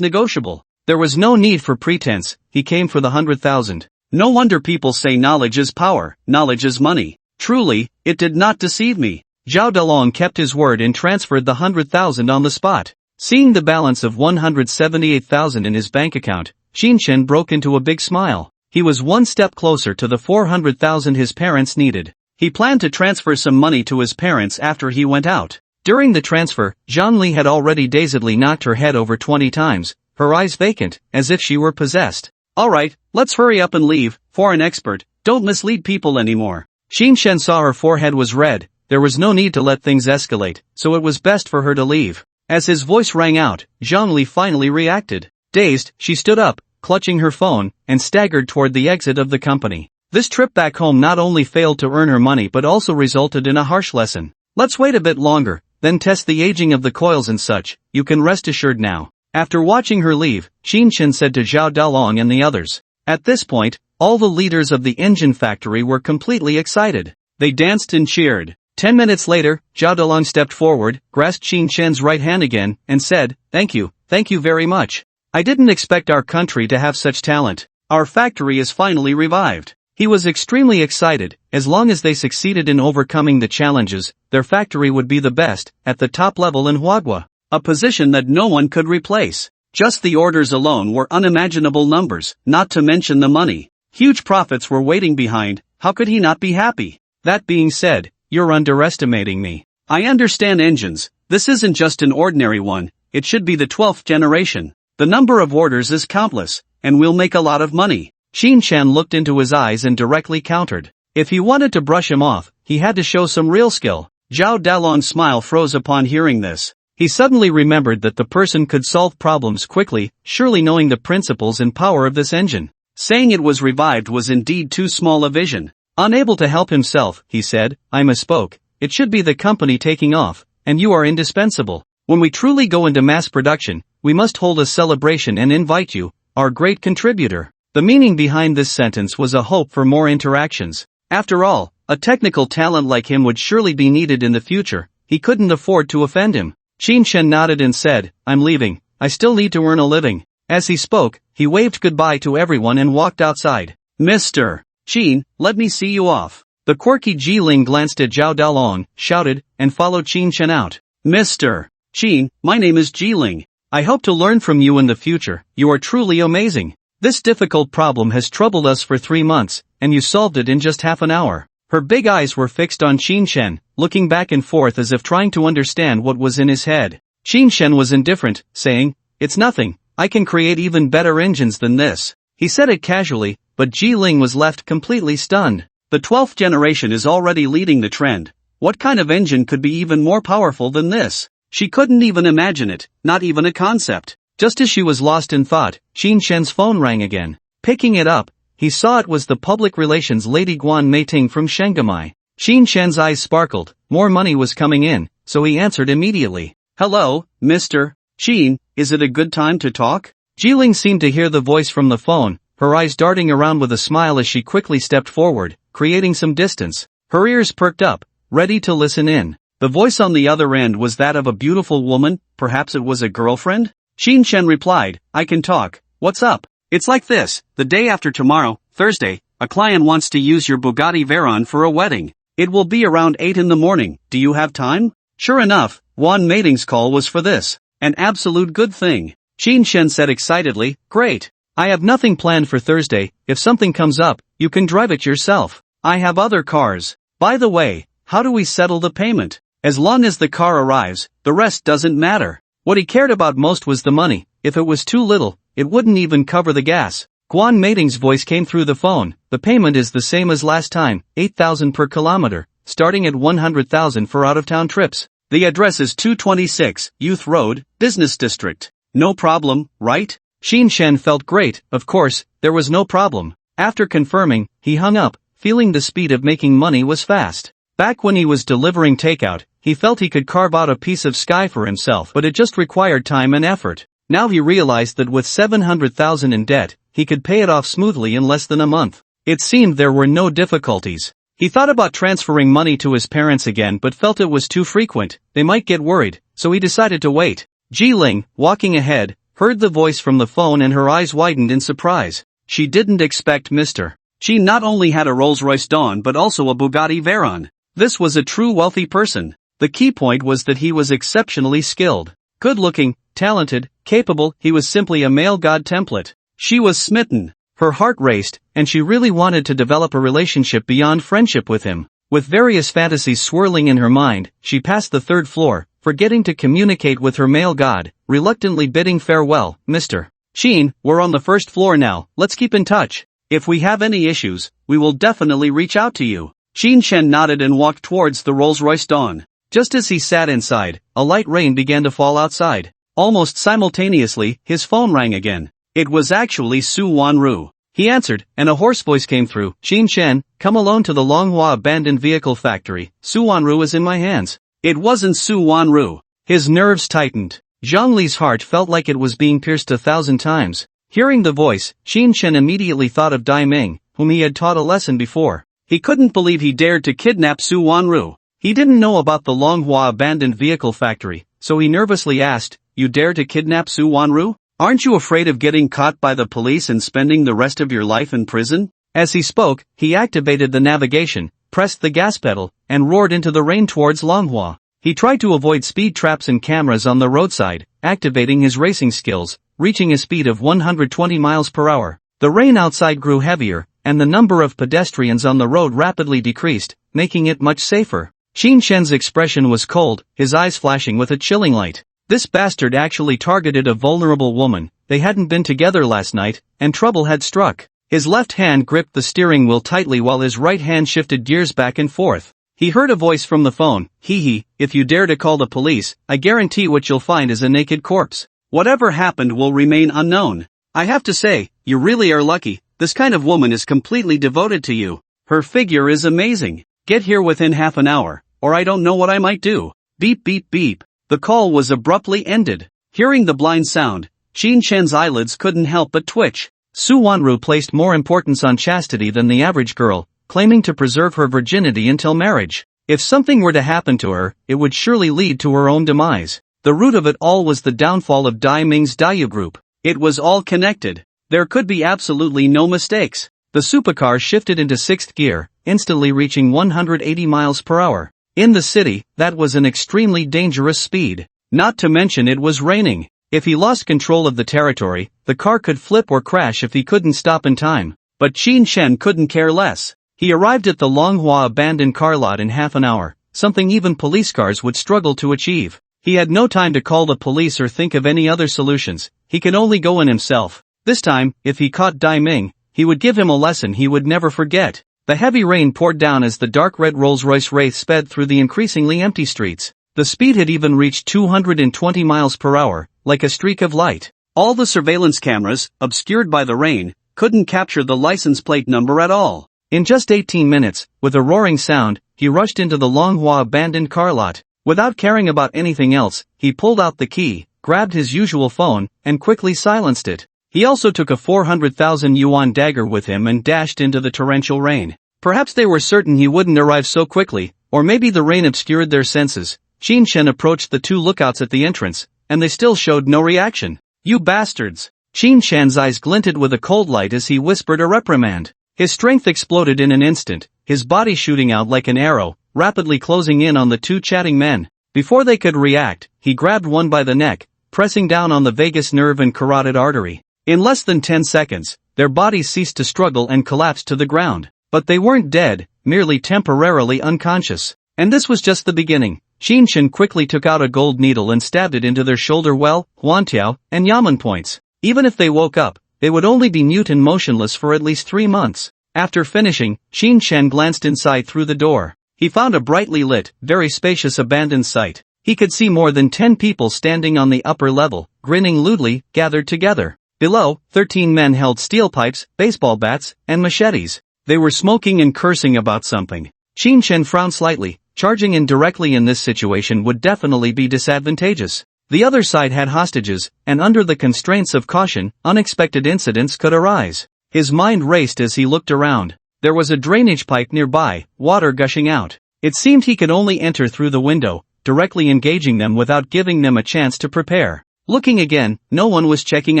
negotiable." There was no need for pretense, he came for the 100,000. No wonder people say knowledge is power, knowledge is money. Truly, it did not deceive me. Zhao Dalong kept his word and transferred the 100,000 on the spot. Seeing the balance of 178,000 in his bank account, Qin broke into a big smile. He was one step closer to the 400,000 his parents needed. He planned to transfer some money to his parents after he went out. During the transfer, Zhang Li had already dazedly knocked her head over 20 times, her eyes vacant, as if she were possessed. "Alright, let's hurry up and leave, foreign expert, don't mislead people anymore." Qin saw her forehead was red, there was no need to let things escalate, so it was best for her to leave. As his voice rang out, Zhang Li finally reacted. Dazed, she stood up, clutching her phone, and staggered toward the exit of the company. This trip back home not only failed to earn her money but also resulted in a harsh lesson. "Let's wait a bit longer, then test the aging of the coils and such, you can rest assured now." After watching her leave, Qin said to Zhao Dalong and the others. At this point, all the leaders of the engine factory were completely excited. They danced and cheered. 10 minutes later, Zhao Dalong stepped forward, grasped Qin's right hand again, and said, thank you very much. I didn't expect our country to have such talent. Our factory is finally revived." He was extremely excited. As long as they succeeded in overcoming the challenges, their factory would be the best, at the top level in Huagua. A position that no one could replace. Just the orders alone were unimaginable numbers, not to mention the money. Huge profits were waiting behind, how could he not be happy? That being said, you're underestimating me. I understand engines. This isn't just an ordinary one, it should be the 12th generation. The number of orders is countless, and we'll make a lot of money. Qin Shen looked into his eyes and directly countered. If he wanted to brush him off, he had to show some real skill. Zhao Dalong's smile froze upon hearing this. He suddenly remembered that the person could solve problems quickly, surely knowing the principles and power of this engine. Saying it was revived was indeed too small a vision. Unable to help himself, he said, I misspoke. It should be the company taking off, and you are indispensable. When we truly go into mass production, we must hold a celebration and invite you, our great contributor. The meaning behind this sentence was a hope for more interactions. After all, a technical talent like him would surely be needed in the future. He couldn't afford to offend him. Qin Shen nodded and said, I'm leaving. I still need to earn a living. As he spoke, he waved goodbye to everyone and walked outside. Mr. Qin, let me see you off. The quirky Jiling glanced at Zhao Dalong, shouted, and followed Qin Shen out. Mr. Qin, my name is Jiling. I hope to learn from you in the future. You are truly amazing. This difficult problem has troubled us for 3 months, and you solved it in just half an hour. Her big eyes were fixed on Qin Shen, looking back and forth as if trying to understand what was in his head. Qin Shen was indifferent, saying, It's nothing, I can create even better engines than this. He said it casually, but Jiling was left completely stunned. The 12th generation is already leading the trend. What kind of engine could be even more powerful than this? She couldn't even imagine it, not even a concept. Just as she was lost in thought, Qin Shen's phone rang again. Picking it up, he saw it was the public relations lady Guan Meiting from Shanghai. Qin Shen's eyes sparkled, more money was coming in, so he answered immediately. Hello, Mr. Qin, is it a good time to talk? Jiling seemed to hear the voice from the phone, her eyes darting around with a smile as she quickly stepped forward, creating some distance. Her ears perked up, ready to listen in. The voice on the other end was that of a beautiful woman, perhaps it was a girlfriend? Qin Shen replied, I can talk, what's up? It's like this, the day after tomorrow, Thursday, a client wants to use your Bugatti Veyron for a wedding. It will be around 8 in the morning, do you have time? Sure enough, Guan Meiting's call was for this. An absolute good thing. Qin Shen said excitedly, Great. I have nothing planned for Thursday, if something comes up, you can drive it yourself. I have other cars. By the way, how do we settle the payment? As long as the car arrives, the rest doesn't matter. What he cared about most was the money. If it was too little, it wouldn't even cover the gas. Guan Meiting's voice came through the phone. The payment is the same as last time, 8,000 per kilometer, starting at 100,000 for out-of-town trips. The address is 226, Youth Road, Business District. No problem, right? Qin Shen felt great, of course, there was no problem. After confirming, he hung up, feeling the speed of making money was fast. Back when he was delivering takeout, he felt he could carve out a piece of sky for himself, but it just required time and effort. Now he realized that with 700,000 in debt, he could pay it off smoothly in less than a month. It seemed there were no difficulties. He thought about transferring money to his parents again but felt it was too frequent, they might get worried, so he decided to wait. Jiling, walking ahead, heard the voice from the phone and her eyes widened in surprise. She didn't expect Mr. Qin not only had a Rolls-Royce Dawn but also a Bugatti Veyron. This was a true wealthy person. The key point was that he was exceptionally skilled. Good-looking, talented, capable, he was simply a male god template. She was smitten. Her heart raced, and she really wanted to develop a relationship beyond friendship with him. With various fantasies swirling in her mind, she passed the 3rd floor, forgetting to communicate with her male god, reluctantly bidding farewell. Mr. Qin, we're on the 1st floor now, let's keep in touch. If we have any issues, we will definitely reach out to you. Qin Shen nodded and walked towards the Rolls-Royce Dawn. Just as he sat inside, a light rain began to fall outside. Almost simultaneously, his phone rang again. It was actually Su Wanru. He answered, and a hoarse voice came through. Qin Shen, come alone to the Longhua abandoned vehicle factory. Su Wanru is in my hands. It wasn't Su Wanru. His nerves tightened. Zhang Li's heart felt like it was being pierced 1,000 times. Hearing the voice, Qin Shen immediately thought of Dai Ming, whom he had taught a lesson before. He couldn't believe he dared to kidnap Su Wanru. He didn't know about the Longhua abandoned vehicle factory, so he nervously asked, You dare to kidnap Su Wanru? Aren't you afraid of getting caught by the police and spending the rest of your life in prison? As he spoke, he activated the navigation, pressed the gas pedal, and roared into the rain towards Longhua. He tried to avoid speed traps and cameras on the roadside, activating his racing skills, reaching a speed of 120 miles per hour. The rain outside grew heavier, and the number of pedestrians on the road rapidly decreased, making it much safer. Qin Shen's expression was cold, his eyes flashing with a chilling light. This bastard actually targeted a vulnerable woman. They hadn't been together last night, and trouble had struck. His left hand gripped the steering wheel tightly while his right hand shifted gears back and forth. He heard a voice from the phone. Hee, if you dare to call the police, I guarantee what you'll find is a naked corpse. Whatever happened will remain unknown. I have to say, you really are lucky. This kind of woman is completely devoted to you. Her figure is amazing. Get here within half an hour, or I don't know what I might do. Beep beep beep. The call was abruptly ended. Hearing the blind sound, Qin Shen's eyelids couldn't help but twitch. Su Wanru placed more importance on chastity than the average girl, claiming to preserve her virginity until marriage. If something were to happen to her, it would surely lead to her own demise. The root of it all was the downfall of Dai Ming's Dayu group. It was all connected. There could be absolutely no mistakes. The supercar shifted into sixth gear, instantly reaching 180 miles per hour. In the city, that was an extremely dangerous speed. Not to mention it was raining. If he lost control of the territory, the car could flip or crash if he couldn't stop in time. But Qin Shen couldn't care less. He arrived at the Longhua abandoned car lot in half an hour, something even police cars would struggle to achieve. He had no time to call the police or think of any other solutions. He could only go in himself. This time, if he caught Dai Ming, he would give him a lesson he would never forget. The heavy rain poured down as the dark red Rolls-Royce Wraith sped through the increasingly empty streets. The speed had even reached 220 miles per hour, like a streak of light. All the surveillance cameras, obscured by the rain, couldn't capture the license plate number at all. In just 18 minutes, with a roaring sound, he rushed into the Longhua abandoned car lot. Without caring about anything else, he pulled out the key, grabbed his usual phone, and quickly silenced it. He also took a 400,000 yuan dagger with him and dashed into the torrential rain. Perhaps they were certain he wouldn't arrive so quickly, or maybe the rain obscured their senses. Qin Shen approached the two lookouts at the entrance, and they still showed no reaction. You bastards! Qin Shen's eyes glinted with a cold light as he whispered a reprimand. His strength exploded in an instant, his body shooting out like an arrow, rapidly closing in on the two chatting men. Before they could react, he grabbed one by the neck, pressing down on the vagus nerve and carotid artery. In less than 10 seconds, their bodies ceased to struggle and collapsed to the ground. But they weren't dead, merely temporarily unconscious. And this was just the beginning. Qin Shen quickly took out a gold needle and stabbed it into their shoulder well, Huantiao, and Yamen points. Even if they woke up, they would only be mute and motionless for at least 3 months. After finishing, Qin Shen glanced inside through the door. He found a brightly lit, very spacious abandoned site. He could see more than 10 people standing on the upper level, grinning lewdly, gathered together. Below, 13 men held steel pipes, baseball bats, and machetes. They were smoking and cursing about something. Qin Shen frowned slightly. Charging in directly in this situation would definitely be disadvantageous. The other side had hostages, and under the constraints of caution, unexpected incidents could arise. His mind raced as he looked around. There was a drainage pipe nearby, water gushing out. It seemed he could only enter through the window, directly engaging them without giving them a chance to prepare. Looking again, no one was checking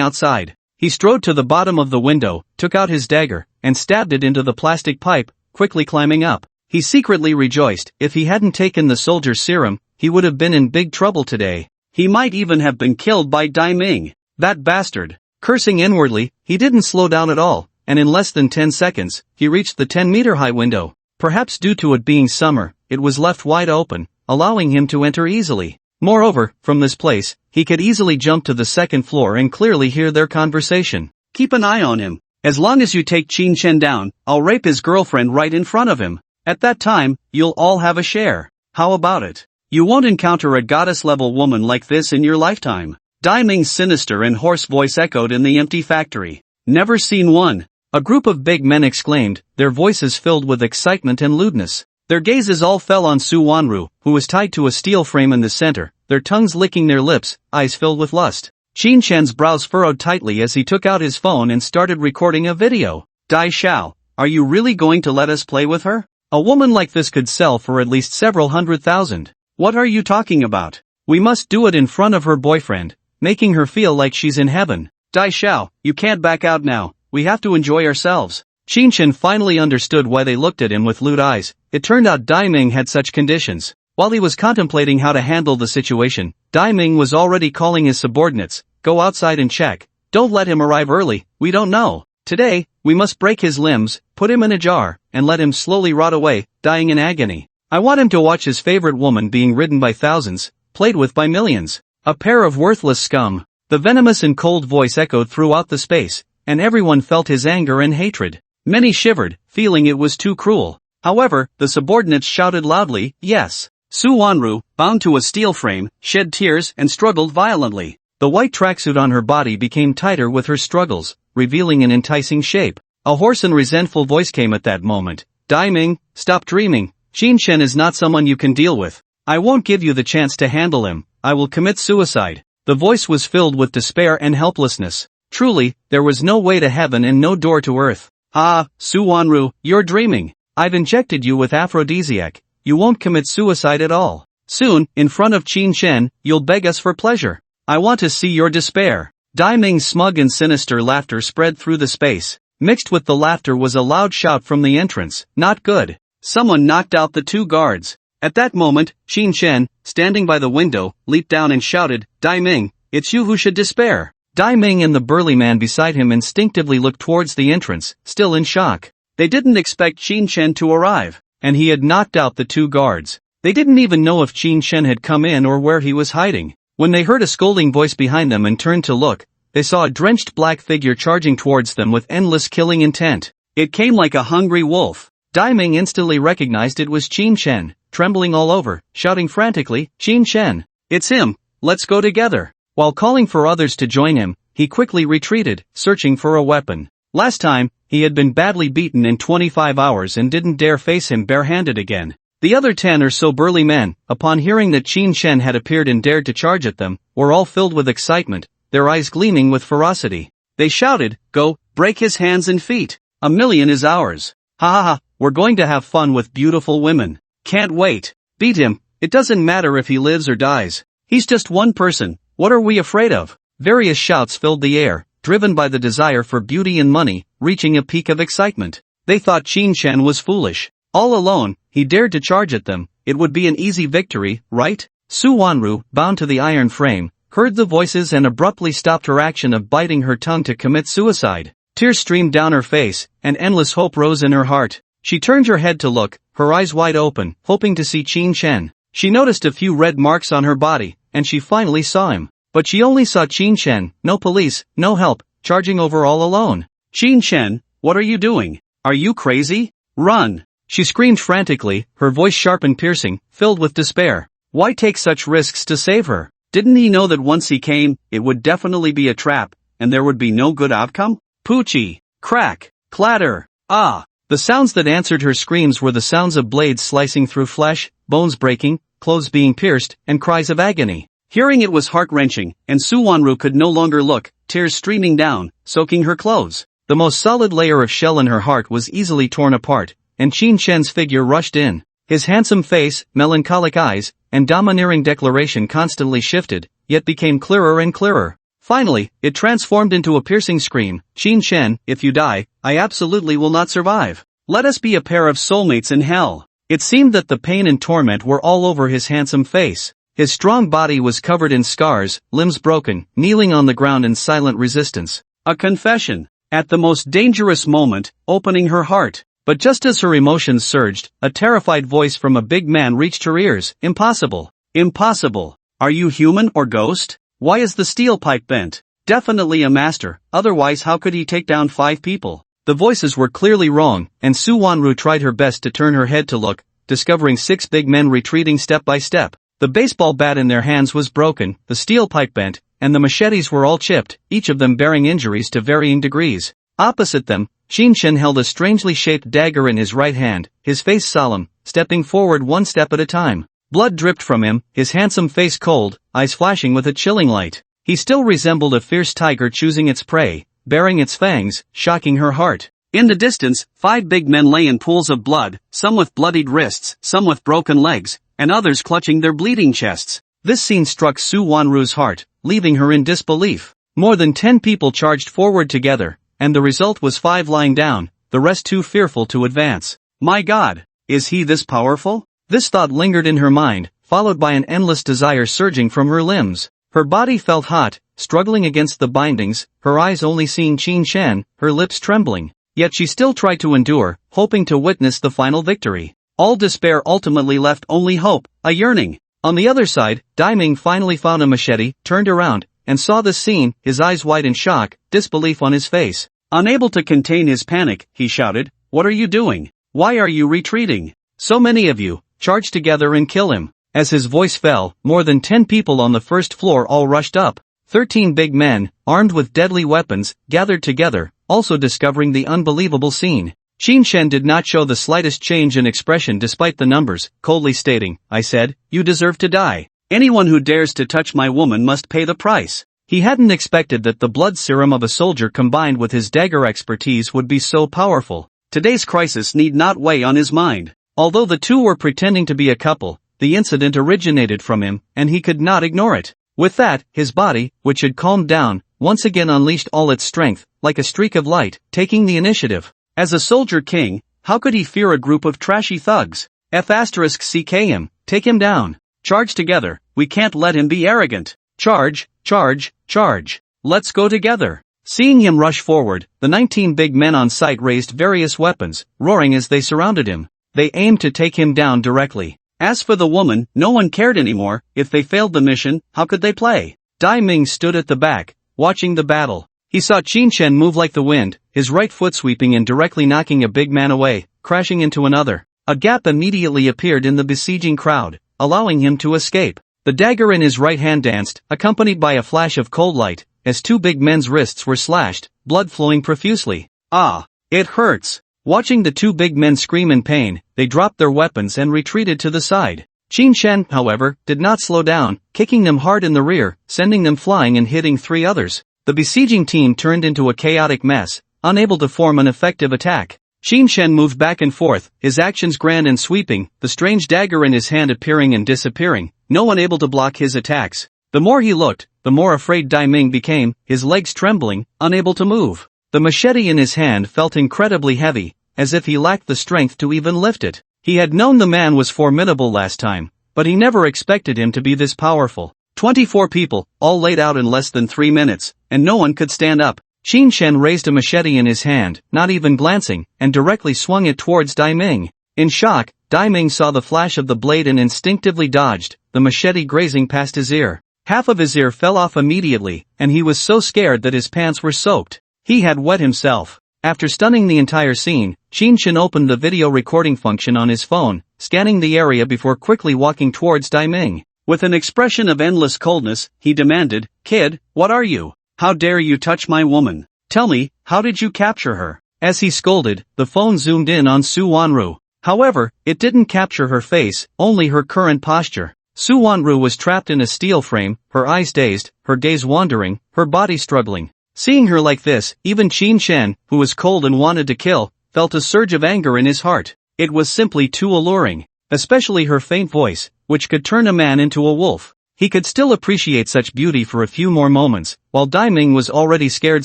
outside. He strode to the bottom of the window, took out his dagger, and stabbed it into the plastic pipe, quickly climbing up. He secretly rejoiced. If he hadn't taken the soldier's serum, he would have been in big trouble today. He might even have been killed by Dai Ming. That bastard. Cursing inwardly, he didn't slow down at all, and in less than 10 seconds, he reached the 10-meter-high window. Perhaps due to it being summer, it was left wide open, allowing him to enter easily. Moreover, from this place, he could easily jump to the second floor and clearly hear their conversation. Keep an eye on him. As long as you take Qin Shen down, I'll rape his girlfriend right in front of him. At that time, you'll all have a share. How about it? You won't encounter a goddess-level woman like this in your lifetime. Dai Ming's sinister and hoarse voice echoed in the empty factory. Never seen one. A group of big men exclaimed, their voices filled with excitement and lewdness. Their gazes all fell on Su Wanru, who was tied to a steel frame in the center, their tongues licking their lips, eyes filled with lust. Qin Shen's brows furrowed tightly as he took out his phone and started recording a video. Dai Xiao, are you really going to let us play with her? A woman like this could sell for at least several 100,000. What are you talking about? We must do it in front of her boyfriend, making her feel like she's in heaven. Dai Xiao, you can't back out now, we have to enjoy ourselves. Qin Shen finally understood why they looked at him with lewd eyes. It turned out Dai Ming had such conditions. While he was contemplating how to handle the situation, Dai Ming was already calling his subordinates. Go outside and check. Don't let him arrive early, we don't know. Today, we must break his limbs, put him in a jar, and let him slowly rot away, dying in agony. I want him to watch his favorite woman being ridden by thousands, played with by millions. A pair of worthless scum. The venomous and cold voice echoed throughout the space, and everyone felt his anger and hatred. Many shivered, feeling it was too cruel. However, the subordinates shouted loudly, yes. Su Wanru, bound to a steel frame, shed tears and struggled violently. The white tracksuit on her body became tighter with her struggles, revealing an enticing shape. A hoarse and resentful voice came at that moment. Dai Ming, stop dreaming. Qin Shen is not someone you can deal with. I won't give you the chance to handle him. I will commit suicide. The voice was filled with despair and helplessness. Truly, there was no way to heaven and no door to earth. Ah, Su Wanru, you're dreaming. I've injected you with aphrodisiac. You won't commit suicide at all. Soon, in front of Qin Shen, you'll beg us for pleasure. I want to see your despair. Dai Ming's smug and sinister laughter spread through the space. Mixed with the laughter was a loud shout from the entrance. Not good. Someone knocked out the two guards. At that moment, Qin Shen, standing by the window, leaped down and shouted, Dai Ming, it's you who should despair. Dai Ming and the burly man beside him instinctively looked towards the entrance, still in shock. They didn't expect Qin Shen to arrive, and he had knocked out the two guards. They didn't even know if Qin Shen had come in or where he was hiding. When they heard a scolding voice behind them and turned to look, they saw a drenched black figure charging towards them with endless killing intent. It came like a hungry wolf. Dai Ming instantly recognized it was Qin Shen, trembling all over, shouting frantically, Qin Shen, it's him, let's go together. While calling for others to join him, he quickly retreated, searching for a weapon. Last time, he had been badly beaten in 25 hours and didn't dare face him barehanded again. The other 10 or so burly men, upon hearing that Qin Shen had appeared and dared to charge at them, were all filled with excitement, their eyes gleaming with ferocity. They shouted, go, break his hands and feet. 1,000,000 is ours. Ha ha ha, we're going to have fun with beautiful women. Can't wait. Beat him, it doesn't matter if he lives or dies. He's just one person, what are we afraid of? Various shouts filled the air, driven by the desire for beauty and money, reaching a peak of excitement. They thought Qin Shen was foolish. All alone, he dared to charge at them. It would be an easy victory, right? Su Wanru, bound to the iron frame, heard the voices and abruptly stopped her action of biting her tongue to commit suicide. Tears streamed down her face, and endless hope rose in her heart. She turned her head to look, her eyes wide open, hoping to see Qin Shen. She noticed a few red marks on her body, and she finally saw him. But she only saw Qin Shen, no police, no help, charging over all alone. Qin Shen, what are you doing? Are you crazy? Run! She screamed frantically, her voice sharp and piercing, filled with despair. Why take such risks to save her? Didn't he know that once he came, it would definitely be a trap, and there would be no good outcome? Poochie! Crack! Clatter! Ah! The sounds that answered her screams were the sounds of blades slicing through flesh, bones breaking, clothes being pierced, and cries of agony. Hearing it was heart-wrenching, and Su Wanru could no longer look, tears streaming down, soaking her clothes. The most solid layer of shell in her heart was easily torn apart, and Qin Shen's figure rushed in. His handsome face, melancholic eyes, and domineering declaration constantly shifted, yet became clearer and clearer. Finally, it transformed into a piercing scream, Qin Shen, if you die, I absolutely will not survive. Let us be a pair of soulmates in hell. It seemed that the pain and torment were all over his handsome face. His strong body was covered in scars, limbs broken, kneeling on the ground in silent resistance. A confession. At the most dangerous moment, opening her heart. But just as her emotions surged, a terrified voice from a big man reached her ears. Impossible. Impossible. Are you human or ghost? Why is the steel pipe bent? Definitely a master, otherwise how could he take down 5 people? The voices were clearly wrong, and Su Wanru tried her best to turn her head to look, discovering 6 big men retreating step by step. The baseball bat in their hands was broken, the steel pipe bent, and the machetes were all chipped, each of them bearing injuries to varying degrees. Opposite them, Qin Shen held a strangely shaped dagger in his right hand, his face solemn, stepping forward one step at a time. Blood dripped from him, his handsome face cold, eyes flashing with a chilling light. He still resembled a fierce tiger choosing its prey, baring its fangs, shocking her heart. In the distance, 5 big men lay in pools of blood, some with bloodied wrists, some with broken legs, and others clutching their bleeding chests. This scene struck Su Wanru's heart, leaving her in disbelief. More than 10 people charged forward together, and the result was 5 lying down, the rest too fearful to advance. My God, is he this powerful? This thought lingered in her mind, followed by an endless desire surging from her limbs. Her body felt hot, struggling against the bindings, her eyes only seeing Qin Shen, her lips trembling. Yet she still tried to endure, hoping to witness the final victory. All despair ultimately left only hope, a yearning. On the other side, Dai Ming finally found a machete, turned around, and saw this scene, his eyes wide in shock, disbelief on his face. Unable to contain his panic, he shouted, "What are you doing? Why are you retreating? So many of you, charge together and kill him." As his voice fell, more than 10 people on the first floor all rushed up. 13 big men, armed with deadly weapons, gathered together, also discovering the unbelievable scene. Qin Shen did not show the slightest change in expression despite the numbers, coldly stating, "I said, you deserve to die. Anyone who dares to touch my woman must pay the price." He hadn't expected that the blood serum of a soldier combined with his dagger expertise would be so powerful. Today's crisis need not weigh on his mind. Although the two were pretending to be a couple, the incident originated from him, and he could not ignore it. With that, his body, which had calmed down, once again unleashed all its strength, like a streak of light, taking the initiative. As a soldier king, how could he fear a group of trashy thugs? *CK him, take him down. Charge together, we can't let him be arrogant. Charge, charge, charge. Let's go together. Seeing him rush forward, the 19 big men on site raised various weapons, roaring as they surrounded him. They aimed to take him down directly. As for the woman, no one cared anymore. If they failed the mission, how could they play? Dai Ming stood at the back, watching the battle. He saw Qin Shen move like the wind, his right foot sweeping and directly knocking a big man away, crashing into another. A gap immediately appeared in the besieging crowd, allowing him to escape. The dagger in his right hand danced, accompanied by a flash of cold light, as two big men's wrists were slashed, blood flowing profusely. Ah! It hurts! Watching the two big men scream in pain, they dropped their weapons and retreated to the side. Qin Shen, however, did not slow down, kicking them hard in the rear, sending them flying and hitting 3 others. The besieging team turned into a chaotic mess, unable to form an effective attack. Qin Shen moved back and forth, his actions grand and sweeping, the strange dagger in his hand appearing and disappearing, no one able to block his attacks. The more he looked, the more afraid Dai Ming became, his legs trembling, unable to move. The machete in his hand felt incredibly heavy, as if he lacked the strength to even lift it. He had known the man was formidable last time, but he never expected him to be this powerful. 24 people, all laid out in less than 3 minutes, and no one could stand up. Qin Shen raised a machete in his hand, not even glancing, and directly swung it towards Dai Ming. In shock, Dai Ming saw the flash of the blade and instinctively dodged, the machete grazing past his ear. Half of his ear fell off immediately, and he was so scared that his pants were soaked. He had wet himself. After stunning the entire scene, Qin Shen opened the video recording function on his phone, scanning the area before quickly walking towards Dai Ming. With an expression of endless coldness, he demanded, "Kid, what are you? How dare you touch my woman? Tell me, how did you capture her?" As he scolded, the phone zoomed in on Su Wanru. However, it didn't capture her face, only her current posture. Su Wanru was trapped in a steel frame, her eyes dazed, her gaze wandering, her body struggling. Seeing her like this, even Qin Shen, who was cold and wanted to kill, felt a surge of anger in his heart. It was simply too alluring. Especially her faint voice, which could turn a man into a wolf. He could still appreciate such beauty for a few more moments, while Dai Ming was already scared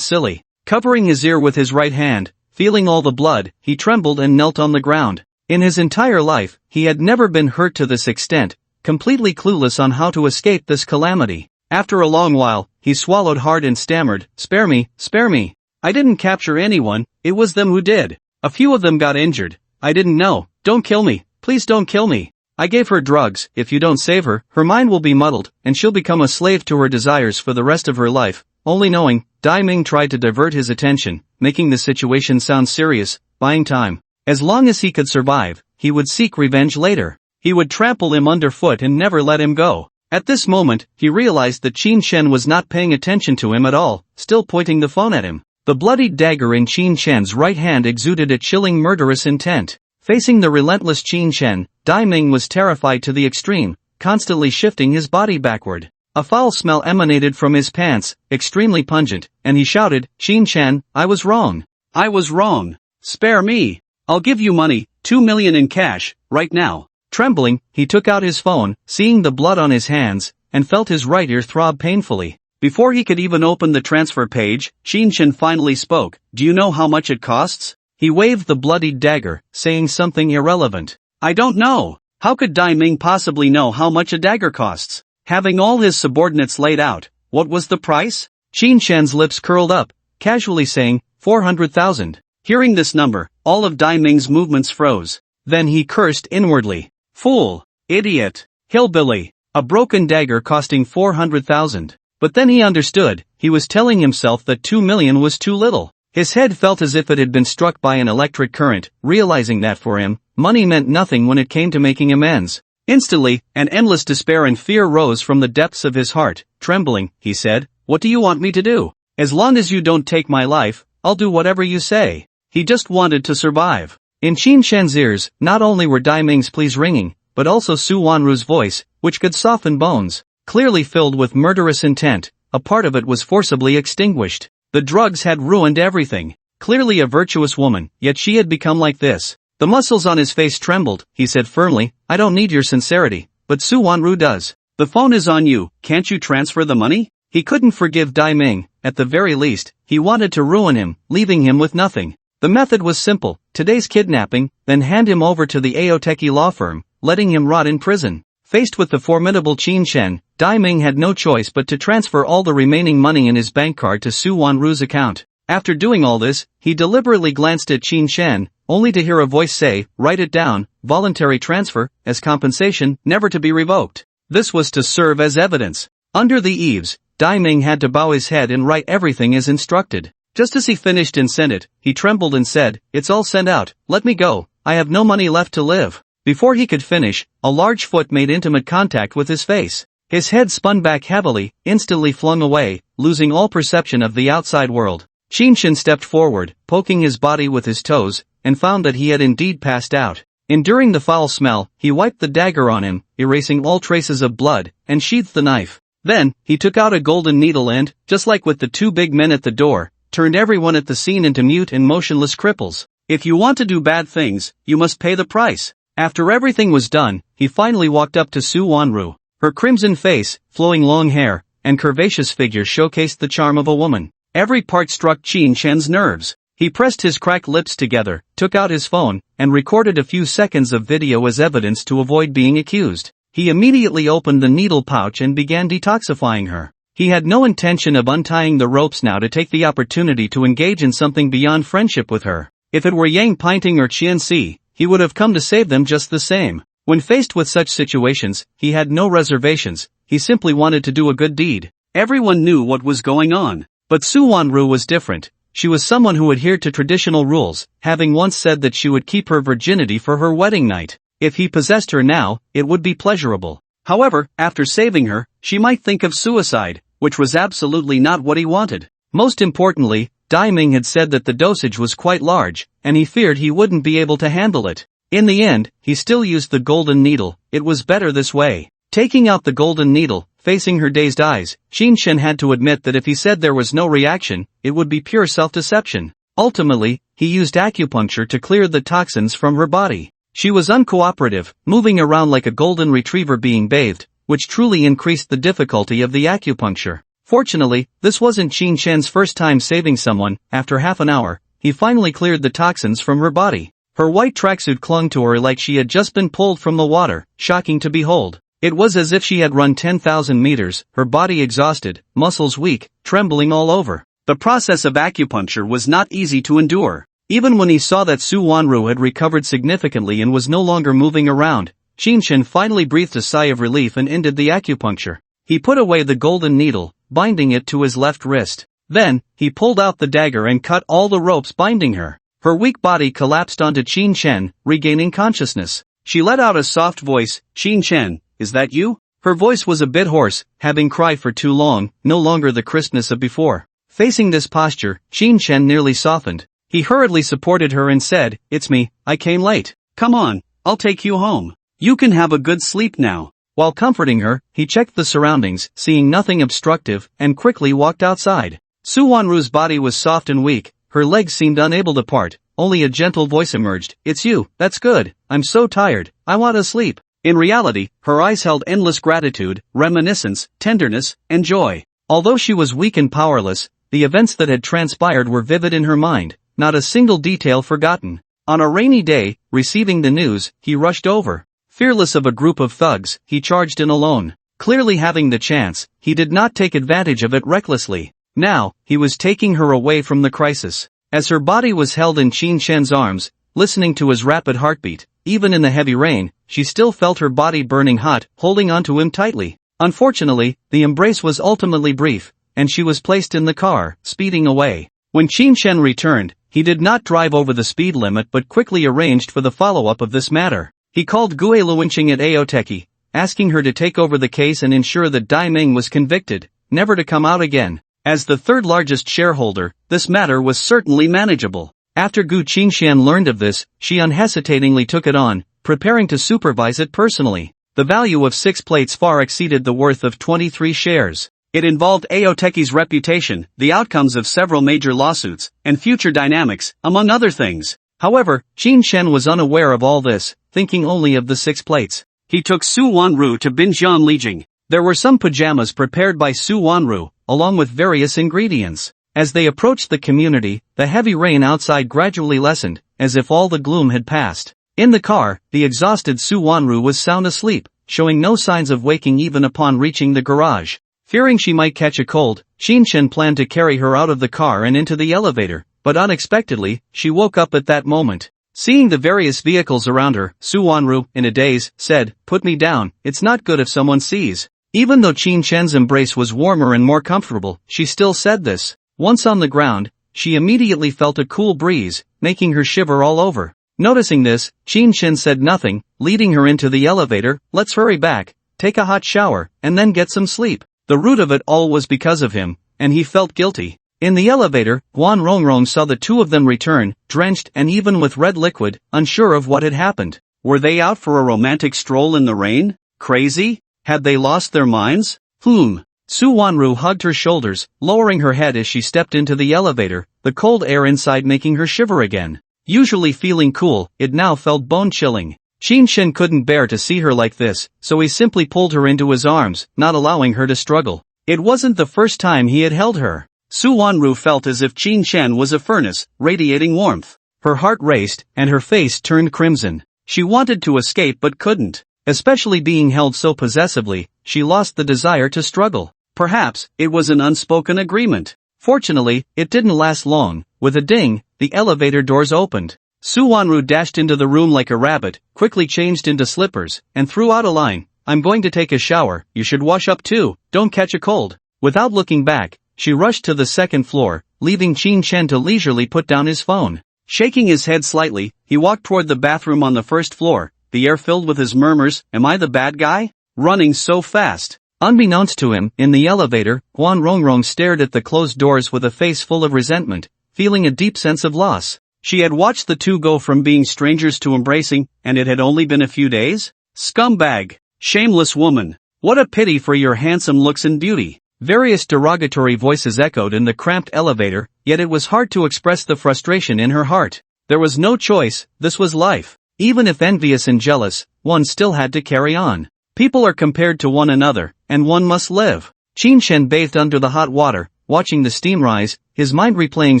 silly. Covering his ear with his right hand, feeling all the blood, he trembled and knelt on the ground. In his entire life, he had never been hurt to this extent, completely clueless on how to escape this calamity. After a long while, he swallowed hard and stammered, spare me, spare me. I didn't capture anyone, it was them who did. A few of them got injured. I didn't know, don't kill me. Please don't kill me. I gave her drugs. If you don't save her, her mind will be muddled, and she'll become a slave to her desires for the rest of her life. Only knowing, Dai Ming tried to divert his attention, making the situation sound serious, buying time. As long as he could survive, he would seek revenge later. He would trample him underfoot and never let him go. At this moment, he realized that Qin Shen was not paying attention to him at all, still pointing the phone at him. The bloodied dagger in Qin Shen's right hand exuded a chilling murderous intent. Facing the relentless Qin Shen, Dai Ming was terrified to the extreme, constantly shifting his body backward. A foul smell emanated from his pants, extremely pungent, and he shouted, "Qin Shen, I was wrong. I was wrong. Spare me. I'll give you money, 2 million in cash, right now." Trembling, he took out his phone, seeing the blood on his hands, and felt his right ear throb painfully. Before he could even open the transfer page, Qin Shen finally spoke, "Do you know how much it costs?" He waved the bloodied dagger, saying something irrelevant. "I don't know." How could Dai Ming possibly know how much a dagger costs? Having all his subordinates laid out, What was the price? Qin Shen's lips curled up, casually saying, 400,000. Hearing this number, all of Dai Ming's movements froze. Then he cursed inwardly. Fool! Idiot! Hillbilly! A broken dagger costing 400,000. But then he understood, he was telling himself that 2 million was too little. His head felt as if it had been struck by an electric current, realizing that for him, money meant nothing when it came to making amends. Instantly, an endless despair and fear rose from the depths of his heart. Trembling, he said, "What do you want me to do? As long as you don't take my life, I'll do whatever you say." He just wanted to survive. In Qin Shen's ears, not only were Dai Ming's pleas ringing, but also Su Wanru's voice, which could soften bones. Clearly filled with murderous intent, a part of it was forcibly extinguished. The drugs had ruined everything. Clearly a virtuous woman, yet she had become like this. The muscles on his face trembled. He said firmly, "I don't need your sincerity, but Su Wanru does. The phone is on you, can't you transfer the money?" He couldn't forgive Dai Ming. At the very least, he wanted to ruin him, leaving him with nothing. The method was simple: today's kidnapping, then hand him over to the Aoteki law firm, letting him rot in prison. Faced with the formidable Qin Shen, Dai Ming had no choice but to transfer all the remaining money in his bank card to Su Wanru's account. After doing all this, he deliberately glanced at Qin Shen, only to hear a voice say, "Write it down, voluntary transfer, as compensation, never to be revoked." This was to serve as evidence. Under the eaves, Dai Ming had to bow his head and write everything as instructed. Just as he finished and sent it, he trembled and said, "It's all sent out, let me go, I have no money left to live." Before he could finish, a large foot made intimate contact with his face. His head spun back heavily, instantly flung away, losing all perception of the outside world. Qin Shen stepped forward, poking his body with his toes, and found that he had indeed passed out. Enduring the foul smell, he wiped the dagger on him, erasing all traces of blood, and sheathed the knife. Then, he took out a golden needle and, just like with the two big men at the door, turned everyone at the scene into mute and motionless cripples. If you want to do bad things, you must pay the price. After everything was done, he finally walked up to Su Wanru. Her crimson face, flowing long hair, and curvaceous figure showcased the charm of a woman. Every part struck Qin Shen's nerves. He pressed his cracked lips together, took out his phone, and recorded a few seconds of video as evidence to avoid being accused. He immediately opened the needle pouch and began detoxifying her. He had no intention of untying the ropes now to take the opportunity to engage in something beyond friendship with her. If it were Yang Pinting or Qian Si, he would have come to save them just the same. When faced with such situations, he had no reservations, he simply wanted to do a good deed. Everyone knew what was going on. But Su Wanru was different. She was someone who adhered to traditional rules, having once said that she would keep her virginity for her wedding night. If he possessed her now, it would be pleasurable. However, after saving her, she might think of suicide, which was absolutely not what he wanted. Most importantly, Dai Ming had said that the dosage was quite large, and he feared he wouldn't be able to handle it. In the end, he still used the golden needle. It was better this way. Taking out the golden needle, facing her dazed eyes, Qin Shen had to admit that if he said there was no reaction, it would be pure self-deception. Ultimately, he used acupuncture to clear the toxins from her body. She was uncooperative, moving around like a golden retriever being bathed, which truly increased the difficulty of the acupuncture. Fortunately, this wasn't Qin Shen's first time saving someone. After half an hour, he finally cleared the toxins from her body. Her white tracksuit clung to her like she had just been pulled from the water, shocking to behold. It was as if she had run 10,000 meters, her body exhausted, muscles weak, trembling all over. The process of acupuncture was not easy to endure. Even when he saw that Su Wanru had recovered significantly and was no longer moving around, Qin Shen finally breathed a sigh of relief and ended the acupuncture. He put away the golden needle, binding it to his left wrist. Then, he pulled out the dagger and cut all the ropes binding her. Her weak body collapsed onto Qin Shen, regaining consciousness. She let out a soft voice, "Qin Shen, is that you?" Her voice was a bit hoarse, having cried for too long, no longer the crispness of before. Facing this posture, Qin Shen nearly softened. He hurriedly supported her and said, "It's me, I came late. Come on, I'll take you home. You can have a good sleep now." While comforting her, he checked the surroundings, seeing nothing obstructive, and quickly walked outside. Su Wanru's body was soft and weak, her legs seemed unable to part, only a gentle voice emerged, "It's you, that's good, I'm so tired, I want to sleep." In reality, her eyes held endless gratitude, reminiscence, tenderness, and joy. Although she was weak and powerless, the events that had transpired were vivid in her mind, not a single detail forgotten. On a rainy day, receiving the news, he rushed over. Fearless of a group of thugs, he charged in alone. Clearly having the chance, he did not take advantage of it recklessly. Now, he was taking her away from the crisis. As her body was held in Qin Shen's arms, listening to his rapid heartbeat, even in the heavy rain, she still felt her body burning hot, holding onto him tightly. Unfortunately, the embrace was ultimately brief, and she was placed in the car, speeding away. When Qin Shen returned, he did not drive over the speed limit but quickly arranged for the follow-up of this matter. He called Gue Luanqing at Aoteki, asking her to take over the case and ensure that Dai Ming was convicted, never to come out again. As the third largest shareholder, this matter was certainly manageable. After Gu Qingshan learned of this, she unhesitatingly took it on, preparing to supervise it personally. The value of 6 plates far exceeded the worth of 23 shares. It involved Aoteki's reputation, the outcomes of several major lawsuits, and future dynamics, among other things. However, Qin Shen was unaware of all this, thinking only of the 6 plates. He took Su Wanru to Binjian Lijing. There were some pajamas prepared by Su Wanru, along with various ingredients. As they approached the community, the heavy rain outside gradually lessened, as if all the gloom had passed. In the car, the exhausted Su Wanru was sound asleep, showing no signs of waking even upon reaching the garage. Fearing she might catch a cold, Qin Shen planned to carry her out of the car and into the elevator, but unexpectedly, she woke up at that moment. Seeing the various vehicles around her, Su Wanru, in a daze, said, "Put me down, it's not good if someone sees." Even though Qin Shen's embrace was warmer and more comfortable, she still said this. Once on the ground, she immediately felt a cool breeze, making her shiver all over. Noticing this, Qin Shen said nothing, leading her into the elevator. "Let's hurry back, take a hot shower, and then get some sleep." The root of it all was because of him, and he felt guilty. In the elevator, Guan Rongrong saw the two of them return, drenched and even with red liquid, unsure of what had happened. Were they out for a romantic stroll in the rain? Crazy? Had they lost their minds? Su Wanru hugged her shoulders, lowering her head as she stepped into the elevator, the cold air inside making her shiver again. Usually feeling cool, it now felt bone-chilling. Qin Shen couldn't bear to see her like this, so he simply pulled her into his arms, not allowing her to struggle. It wasn't the first time he had held her. Su Wanru felt as if Qin Shen was a furnace, radiating warmth. Her heart raced, and her face turned crimson. She wanted to escape but couldn't. Especially being held so possessively, she lost the desire to struggle. Perhaps, it was an unspoken agreement. Fortunately, it didn't last long. With a ding, the elevator doors opened. Su Wanru dashed into the room like a rabbit, quickly changed into slippers, and threw out a line. "I'm going to take a shower, you should wash up too, don't catch a cold." Without looking back, she rushed to the second floor, leaving Qin Shen to leisurely put down his phone. Shaking his head slightly, he walked toward the bathroom on the first floor, the air filled with his murmurs, "Am I the bad guy? Running so fast." Unbeknownst to him, in the elevator, Guan Rongrong stared at the closed doors with a face full of resentment, feeling a deep sense of loss. She had watched the two go from being strangers to embracing, and it had only been a few days? Scumbag! Shameless woman! What a pity for your handsome looks and beauty! Various derogatory voices echoed in the cramped elevator, yet it was hard to express the frustration in her heart. There was no choice, this was life. Even if envious and jealous, one still had to carry on. People are compared to one another, and one must live. Qin Shen bathed under the hot water, watching the steam rise, his mind replaying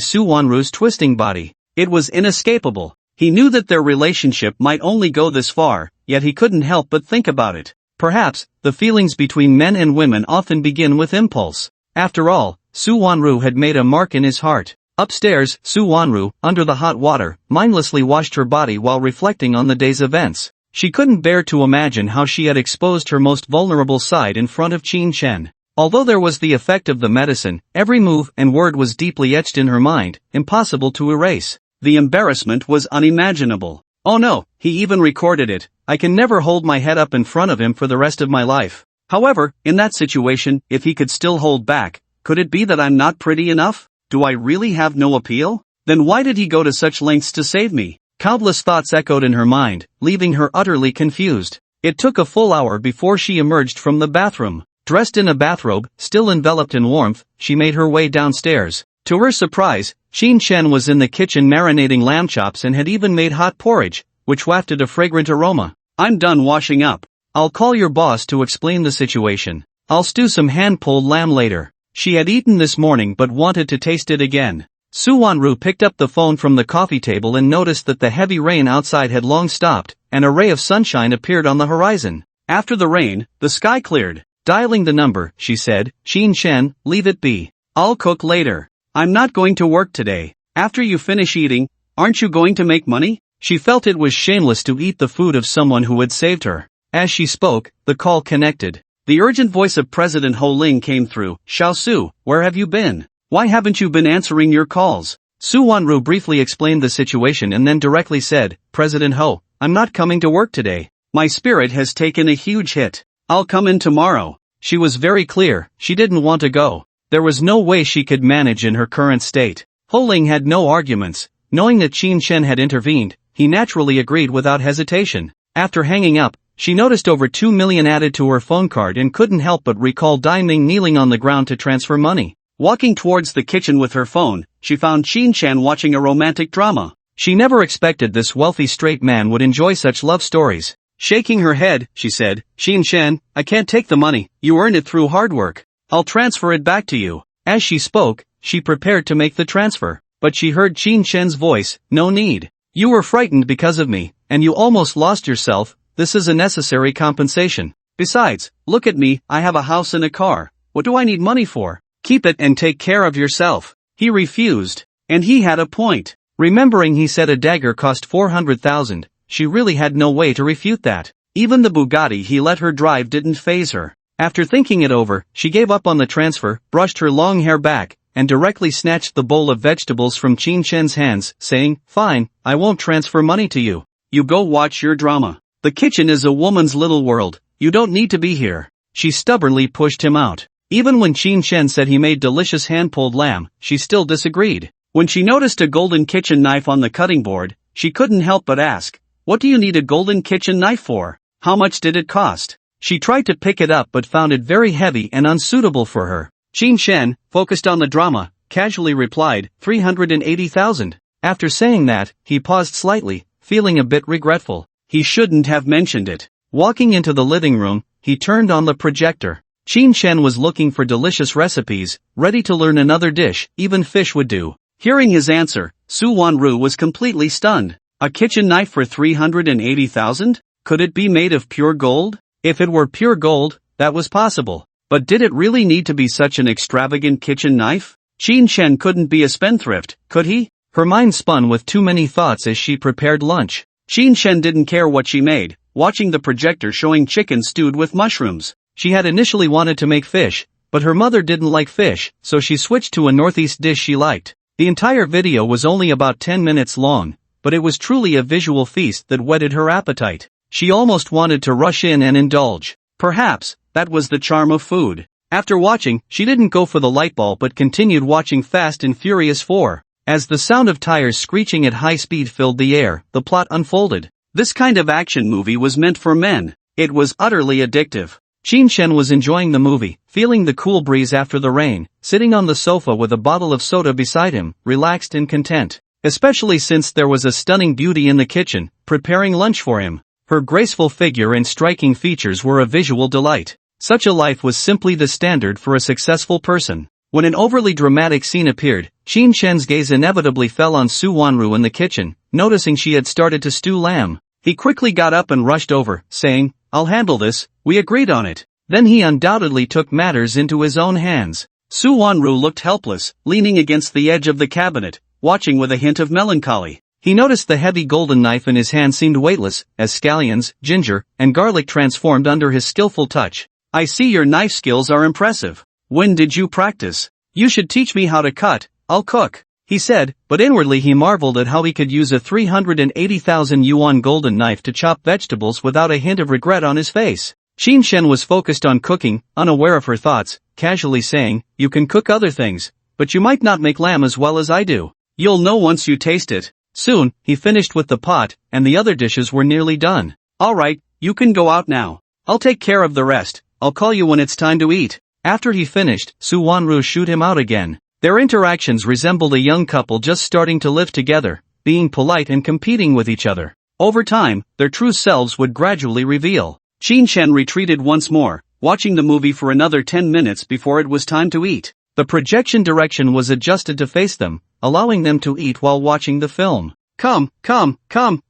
Su Wanru's twisting body. It was inescapable. He knew that their relationship might only go this far, yet he couldn't help but think about it. Perhaps, the feelings between men and women often begin with impulse. After all, Su Wanru had made a mark in his heart. Upstairs, Su Wanru, under the hot water, mindlessly washed her body while reflecting on the day's events. She couldn't bear to imagine how she had exposed her most vulnerable side in front of Qin Shen. Although there was the effect of the medicine, every move and word was deeply etched in her mind, impossible to erase. The embarrassment was unimaginable. Oh no, he even recorded it. I can never hold my head up in front of him for the rest of my life. However, in that situation, if he could still hold back, could it be that I'm not pretty enough? Do I really have no appeal? Then why did he go to such lengths to save me? Countless thoughts echoed in her mind, leaving her utterly confused. It took a full hour before she emerged from the bathroom. Dressed in a bathrobe, still enveloped in warmth, she made her way downstairs. To her surprise, Qin Shen was in the kitchen marinating lamb chops and had even made hot porridge, which wafted a fragrant aroma. "I'm done washing up. I'll call your boss to explain the situation. I'll stew some hand-pulled lamb later." She had eaten this morning but wanted to taste it again. Su Wanru picked up the phone from the coffee table and noticed that the heavy rain outside had long stopped, and a ray of sunshine appeared on the horizon. After the rain, the sky cleared. Dialing the number, she said, Qin Shen, leave it be. I'll cook later. I'm not going to work today. After you finish eating, aren't you going to make money? She felt it was shameless to eat the food of someone who had saved her. As she spoke, the call connected. The urgent voice of President Ho Ling came through. Xiao Su, where have you been? Why haven't you been answering your calls? Su Wanru briefly explained the situation and then directly said, President Ho, I'm not coming to work today. My spirit has taken a huge hit. I'll come in tomorrow. She was very clear, she didn't want to go. There was no way she could manage in her current state. Ho Ling had no arguments. Knowing that Qin Shen had intervened, he naturally agreed without hesitation. After hanging up, she noticed over 2 million added to her phone card and couldn't help but recall Dai Ming kneeling on the ground to transfer money. Walking towards the kitchen with her phone, she found Qin Shen watching a romantic drama. She never expected this wealthy straight man would enjoy such love stories. Shaking her head, she said, Qin Shen, I can't take the money, you earned it through hard work. I'll transfer it back to you. As she spoke, she prepared to make the transfer, but she heard Qin Shen's voice, no need. You were frightened because of me, and you almost lost yourself. This is a necessary compensation. Besides, look at me, I have a house and a car. What do I need money for? Keep it and take care of yourself. He refused. And he had a point. Remembering he said a dagger cost 400,000, she really had no way to refute that. Even the Bugatti he let her drive didn't faze her. After thinking it over, she gave up on the transfer, brushed her long hair back, and directly snatched the bowl of vegetables from Qin Shen's hands, saying, Fine, I won't transfer money to you. You go watch your drama. The kitchen is a woman's little world, you don't need to be here. She stubbornly pushed him out. Even when Qin Shen said he made delicious hand-pulled lamb, she still disagreed. When she noticed a golden kitchen knife on the cutting board, she couldn't help but ask, What do you need a golden kitchen knife for? How much did it cost? She tried to pick it up but found it very heavy and unsuitable for her. Qin Shen, focused on the drama, casually replied, 380,000. After saying that, he paused slightly, feeling a bit regretful. He shouldn't have mentioned it. Walking into the living room, he turned on the projector. Qin Shen was looking for delicious recipes, ready to learn another dish, even fish would do. Hearing his answer, Su Wanru was completely stunned. A kitchen knife for 380,000? Could it be made of pure gold? If it were pure gold, that was possible. But did it really need to be such an extravagant kitchen knife? Qin Shen couldn't be a spendthrift, could he? Her mind spun with too many thoughts as she prepared lunch. Qin Shen didn't care what she made, watching the projector showing chicken stewed with mushrooms. She had initially wanted to make fish, but her mother didn't like fish, so she switched to a northeast dish she liked. The entire video was only about 10 minutes long, but it was truly a visual feast that whetted her appetite. She almost wanted to rush in and indulge. Perhaps, that was the charm of food. After watching, she didn't go for the light bulb but continued watching Fast and Furious 4. As the sound of tires screeching at high speed filled the air, the plot unfolded. This kind of action movie was meant for men. It was utterly addictive. Qin Shen was enjoying the movie, feeling the cool breeze after the rain, sitting on the sofa with a bottle of soda beside him, relaxed and content. Especially since there was a stunning beauty in the kitchen, preparing lunch for him. Her graceful figure and striking features were a visual delight. Such a life was simply the standard for a successful person. When an overly dramatic scene appeared, Qin Shen's gaze inevitably fell on Su Wanru in the kitchen, noticing she had started to stew lamb. He quickly got up and rushed over, saying, I'll handle this, we agreed on it. Then he undoubtedly took matters into his own hands. Su Wanru looked helpless, leaning against the edge of the cabinet, watching with a hint of melancholy. He noticed the heavy golden knife in his hand seemed weightless, as scallions, ginger, and garlic transformed under his skillful touch. I see your knife skills are impressive. When did you practice? You should teach me how to cut, I'll cook, he said, but inwardly he marveled at how he could use a 380,000 yuan golden knife to chop vegetables without a hint of regret on his face. Qin Shen was focused on cooking, unaware of her thoughts, casually saying, You can cook other things, but you might not make lamb as well as I do. You'll know once you taste it. Soon, he finished with the pot, and the other dishes were nearly done. Alright, you can go out now. I'll take care of the rest, I'll call you when it's time to eat. After he finished, Su Wanru shooed him out again. Their interactions resembled a young couple just starting to live together, being polite and competing with each other. Over time, their true selves would gradually reveal. Qin Shen retreated once more, watching the movie for another 10 minutes before it was time to eat. The projection direction was adjusted to face them, allowing them to eat while watching the film. Come,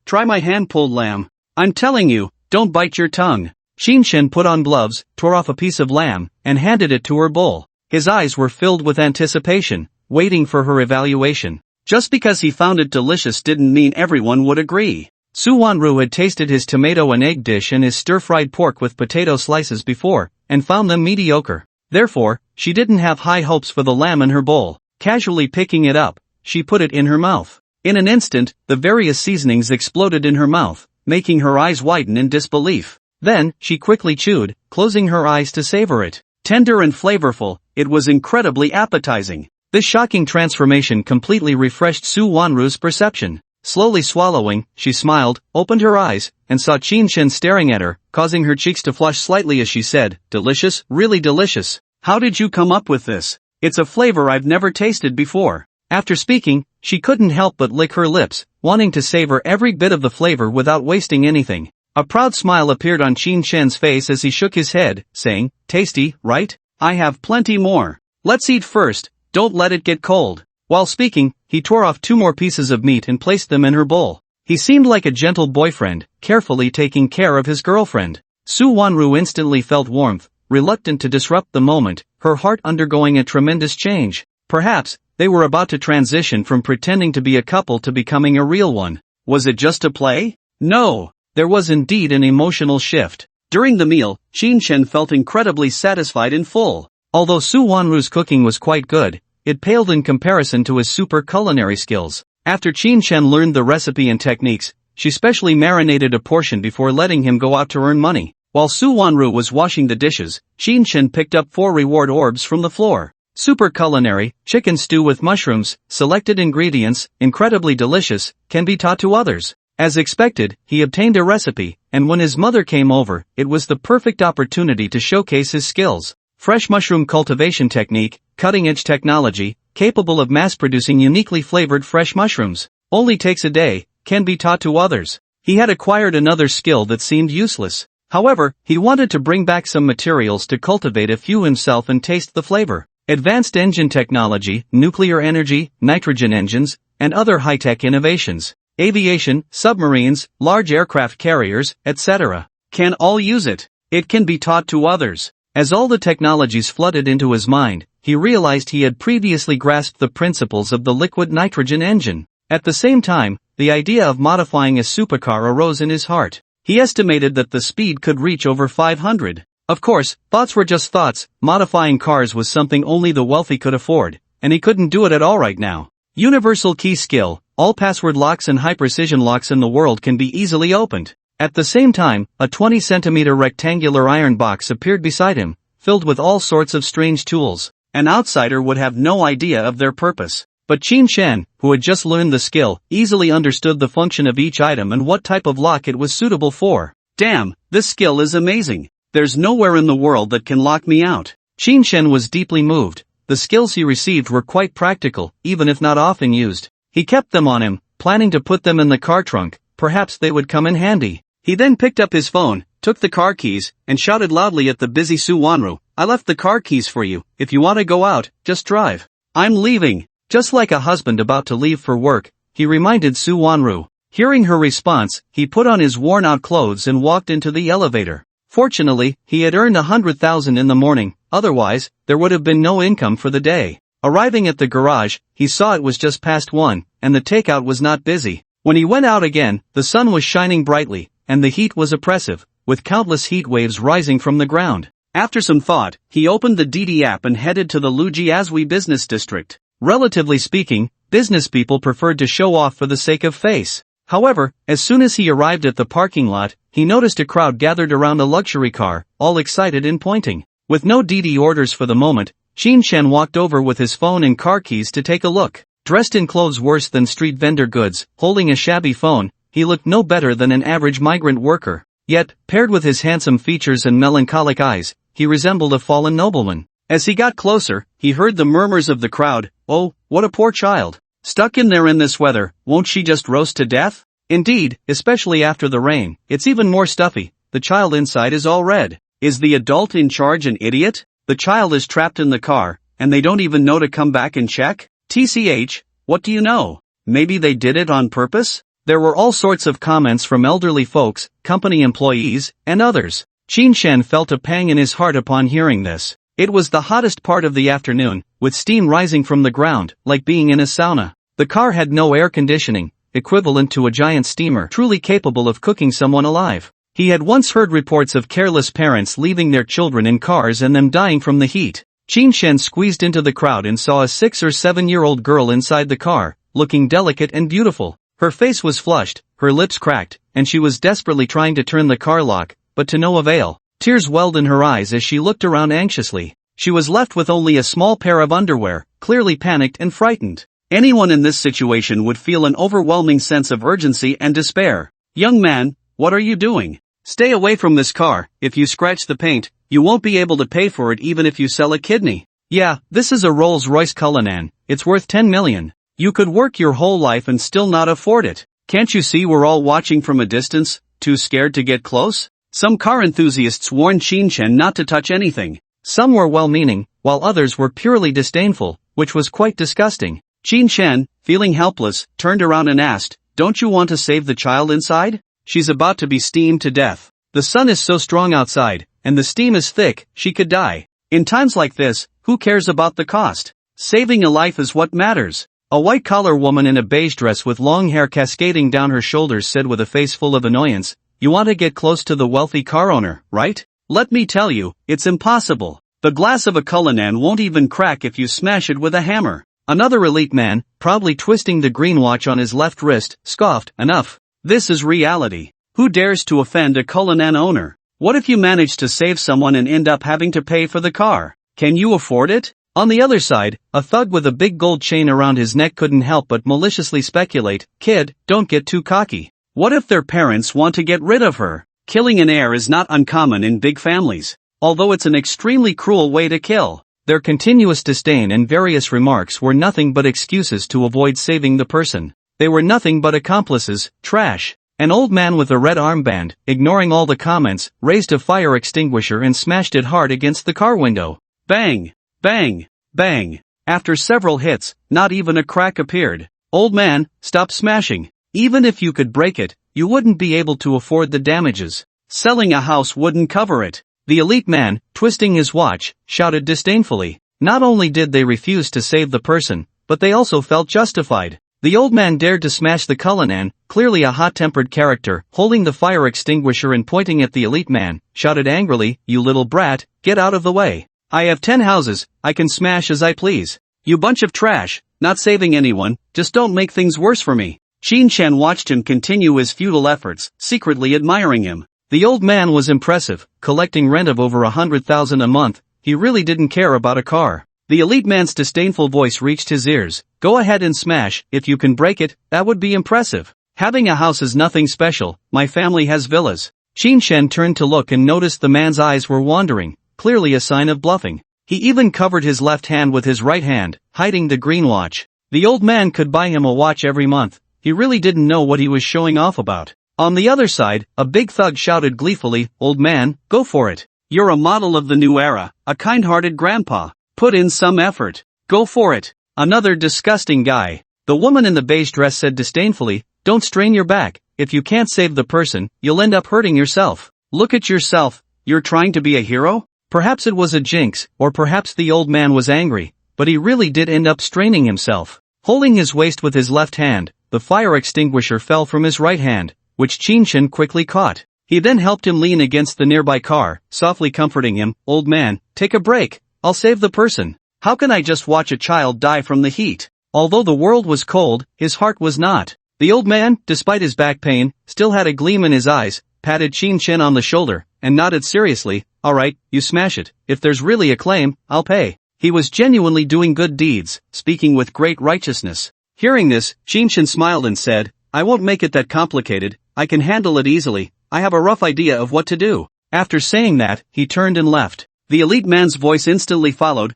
try my hand-pulled lamb. I'm telling you, don't bite your tongue. Qin Shen put on gloves, tore off a piece of lamb, and handed it to her bowl. His eyes were filled with anticipation, waiting for her evaluation. Just because he found it delicious didn't mean everyone would agree. Su Wanru had tasted his tomato and egg dish and his stir-fried pork with potato slices before, and found them mediocre. Therefore, she didn't have high hopes for the lamb in her bowl. Casually picking it up, she put it in her mouth. In an instant, the various seasonings exploded in her mouth, making her eyes widen in disbelief. Then, she quickly chewed, closing her eyes to savor it. Tender and flavorful, it was incredibly appetizing. This shocking transformation completely refreshed Su Wanru's perception. Slowly swallowing, she smiled, opened her eyes, and saw Qin Shen staring at her, causing her cheeks to flush slightly as she said, "Delicious, really delicious. How did you come up with this? It's a flavor I've never tasted before." After speaking, she couldn't help but lick her lips, wanting to savor every bit of the flavor without wasting anything. A proud smile appeared on Qin Shen's face as he shook his head, saying, "Tasty, right? I have plenty more. Let's eat first, don't let it get cold." While speaking, he tore off 2 more pieces of meat and placed them in her bowl. He seemed like a gentle boyfriend, carefully taking care of his girlfriend. Su Wanru instantly felt warmth, reluctant to disrupt the moment, her heart undergoing a tremendous change. Perhaps, they were about to transition from pretending to be a couple to becoming a real one. Was it just a play? No, there was indeed an emotional shift. During the meal, Qin Shen felt incredibly satisfied and full. Although Su Wanru's cooking was quite good, it paled in comparison to his super culinary skills. After Qin Shen learned the recipe and techniques, she specially marinated a portion before letting him go out to earn money. While Su Wanru was washing the dishes, Qin Shen picked up 4 reward orbs from the floor. Super culinary, chicken stew with mushrooms, selected ingredients, incredibly delicious, can be taught to others. As expected, he obtained a recipe, and when his mother came over, it was the perfect opportunity to showcase his skills. Fresh mushroom cultivation technique, cutting-edge technology, capable of mass-producing uniquely flavored fresh mushrooms. Only takes a day, can be taught to others. He had acquired another skill that seemed useless. However, he wanted to bring back some materials to cultivate a few himself and taste the flavor. Advanced engine technology, nuclear energy, nitrogen engines, and other high-tech innovations. Aviation, submarines, large aircraft carriers, etc. Can all use it. It can be taught to others. As all the technologies flooded into his mind, he realized he had previously grasped the principles of the liquid nitrogen engine. At the same time, the idea of modifying a supercar arose in his heart. He estimated that the speed could reach over 500. Of course, thoughts were just thoughts. Modifying cars was something only the wealthy could afford, and he couldn't do it at all right now. Universal key skill, all password locks and high-precision locks in the world can be easily opened. At the same time, a 20-centimeter rectangular iron box appeared beside him, filled with all sorts of strange tools. An outsider would have no idea of their purpose. But Qin Shen, who had just learned the skill, easily understood the function of each item and what type of lock it was suitable for. Damn, this skill is amazing. There's nowhere in the world that can lock me out. Qin Shen was deeply moved. The skills he received were quite practical, even if not often used. He kept them on him, planning to put them in the car trunk. Perhaps they would come in handy. He then picked up his phone, took the car keys, and shouted loudly at the busy Su Wanru, "I left the car keys for you. If you want to go out, just drive. I'm leaving." Just like a husband about to leave for work, he reminded Su Wanru. Hearing her response, he put on his worn-out clothes and walked into the elevator. Fortunately, he had earned 100,000 in the morning, otherwise, there would have been no income for the day. Arriving at the garage, he saw it was just past 1, and the takeout was not busy. When he went out again, the sun was shining brightly, and the heat was oppressive, with countless heat waves rising from the ground. After some thought, he opened the DD app and headed to the Lujiazui business district. Relatively speaking, business people preferred to show off for the sake of face. However, as soon as he arrived at the parking lot, he noticed a crowd gathered around a luxury car, all excited and pointing. With no DD orders for the moment, Qin Shen walked over with his phone and car keys to take a look. Dressed in clothes worse than street vendor goods, holding a shabby phone, he looked no better than an average migrant worker. Yet, paired with his handsome features and melancholic eyes, he resembled a fallen nobleman. As he got closer, he heard the murmurs of the crowd. "Oh, what a poor child. Stuck in there in this weather, won't she just roast to death?" Indeed, especially after the rain, it's even more stuffy. The child inside is all red. Is the adult in charge an idiot? The child is trapped in the car, and they don't even know to come back and check? TCH, what do you know? Maybe they did it on purpose? There were all sorts of comments from elderly folks, company employees, and others. Qin Shen felt a pang in his heart upon hearing this. It was the hottest part of the afternoon, with steam rising from the ground, like being in a sauna. The car had no air conditioning, equivalent to a giant steamer truly capable of cooking someone alive. He had once heard reports of careless parents leaving their children in cars and them dying from the heat. Qin Shen squeezed into the crowd and saw a 6 or 7-year-old girl inside the car, looking delicate and beautiful. Her face was flushed, her lips cracked, and she was desperately trying to turn the car lock, but to no avail. Tears welled in her eyes as she looked around anxiously. She was left with only a small pair of underwear, clearly panicked and frightened. Anyone in this situation would feel an overwhelming sense of urgency and despair. "Young man, what are you doing? Stay away from this car. If you scratch the paint, you won't be able to pay for it even if you sell a kidney." "Yeah, this is a Rolls-Royce Cullinan. It's worth 10 million. You could work your whole life and still not afford it. Can't you see we're all watching from a distance, too scared to get close?" Some car enthusiasts warned Qin Shen not to touch anything. Some were well-meaning, while others were purely disdainful, which was quite disgusting. Qin Shen, feeling helpless, turned around and asked, "Don't you want to save the child inside? She's about to be steamed to death. The sun is so strong outside, and the steam is thick, she could die. In times like this, who cares about the cost? Saving a life is what matters." A white-collar woman in a beige dress with long hair cascading down her shoulders said with a face full of annoyance, "You want to get close to the wealthy car owner, right? Let me tell you, it's impossible. The glass of a Cullinan won't even crack if you smash it with a hammer." Another elite man, proudly twisting the green watch on his left wrist, scoffed, "Enough. This is reality. Who dares to offend a Cullinan owner? What if you manage to save someone and end up having to pay for the car? Can you afford it?" On the other side, a thug with a big gold chain around his neck couldn't help but maliciously speculate, "Kid, don't get too cocky. What if their parents want to get rid of her?" Killing an heir is not uncommon in big families, although it's an extremely cruel way to kill. Their continuous disdain and various remarks were nothing but excuses to avoid saving the person. They were nothing but accomplices, trash. An old man with a red armband, ignoring all the comments, raised a fire extinguisher and smashed it hard against the car window. Bang! Bang! Bang! After several hits, not even a crack appeared. "Old man, stop smashing. Even if you could break it, you wouldn't be able to afford the damages. Selling a house wouldn't cover it." The elite man, twisting his watch, shouted disdainfully. Not only did they refuse to save the person, but they also felt justified. The old man dared to smash the Cullinan, clearly a hot-tempered character, holding the fire extinguisher and pointing at the elite man, shouted angrily, "You little brat, get out of the way. I have 10 houses, I can smash as I please. You bunch of trash, not saving anyone, just don't make things worse for me." Qin Shen watched him continue his futile efforts, secretly admiring him. The old man was impressive, collecting rent of over 100,000 a month. He really didn't care about a car. The elite man's disdainful voice reached his ears. "Go ahead and smash, if you can break it, that would be impressive. Having a house is nothing special, my family has villas." Qin Shen turned to look and noticed the man's eyes were wandering, clearly a sign of bluffing. He even covered his left hand with his right hand, hiding the green watch. The old man could buy him a watch every month. He really didn't know what he was showing off about. On the other side, a big thug shouted gleefully, "Old man, go for it. You're a model of the new era, a kind-hearted grandpa. Put in some effort. Go for it." Another disgusting guy. The woman in the beige dress said disdainfully, "Don't strain your back. If you can't save the person, you'll end up hurting yourself. Look at yourself. You're trying to be a hero?" Perhaps it was a jinx, or perhaps the old man was angry, but he really did end up straining himself. Holding his waist with his left hand, the fire extinguisher fell from his right hand, which Qin Shen quickly caught. He then helped him lean against the nearby car, softly comforting him, "Old man, take a break. I'll save the person. How can I just watch a child die from the heat?" Although the world was cold, his heart was not. The old man, despite his back pain, still had a gleam in his eyes, patted Qin Shen on the shoulder, and nodded seriously, "All right, you smash it. If there's really a claim, I'll pay." He was genuinely doing good deeds, speaking with great righteousness. Hearing this, Qin Shen smiled and said, "I won't make it that complicated, I can handle it easily, I have a rough idea of what to do." After saying that, he turned and left. The elite man's voice instantly followed,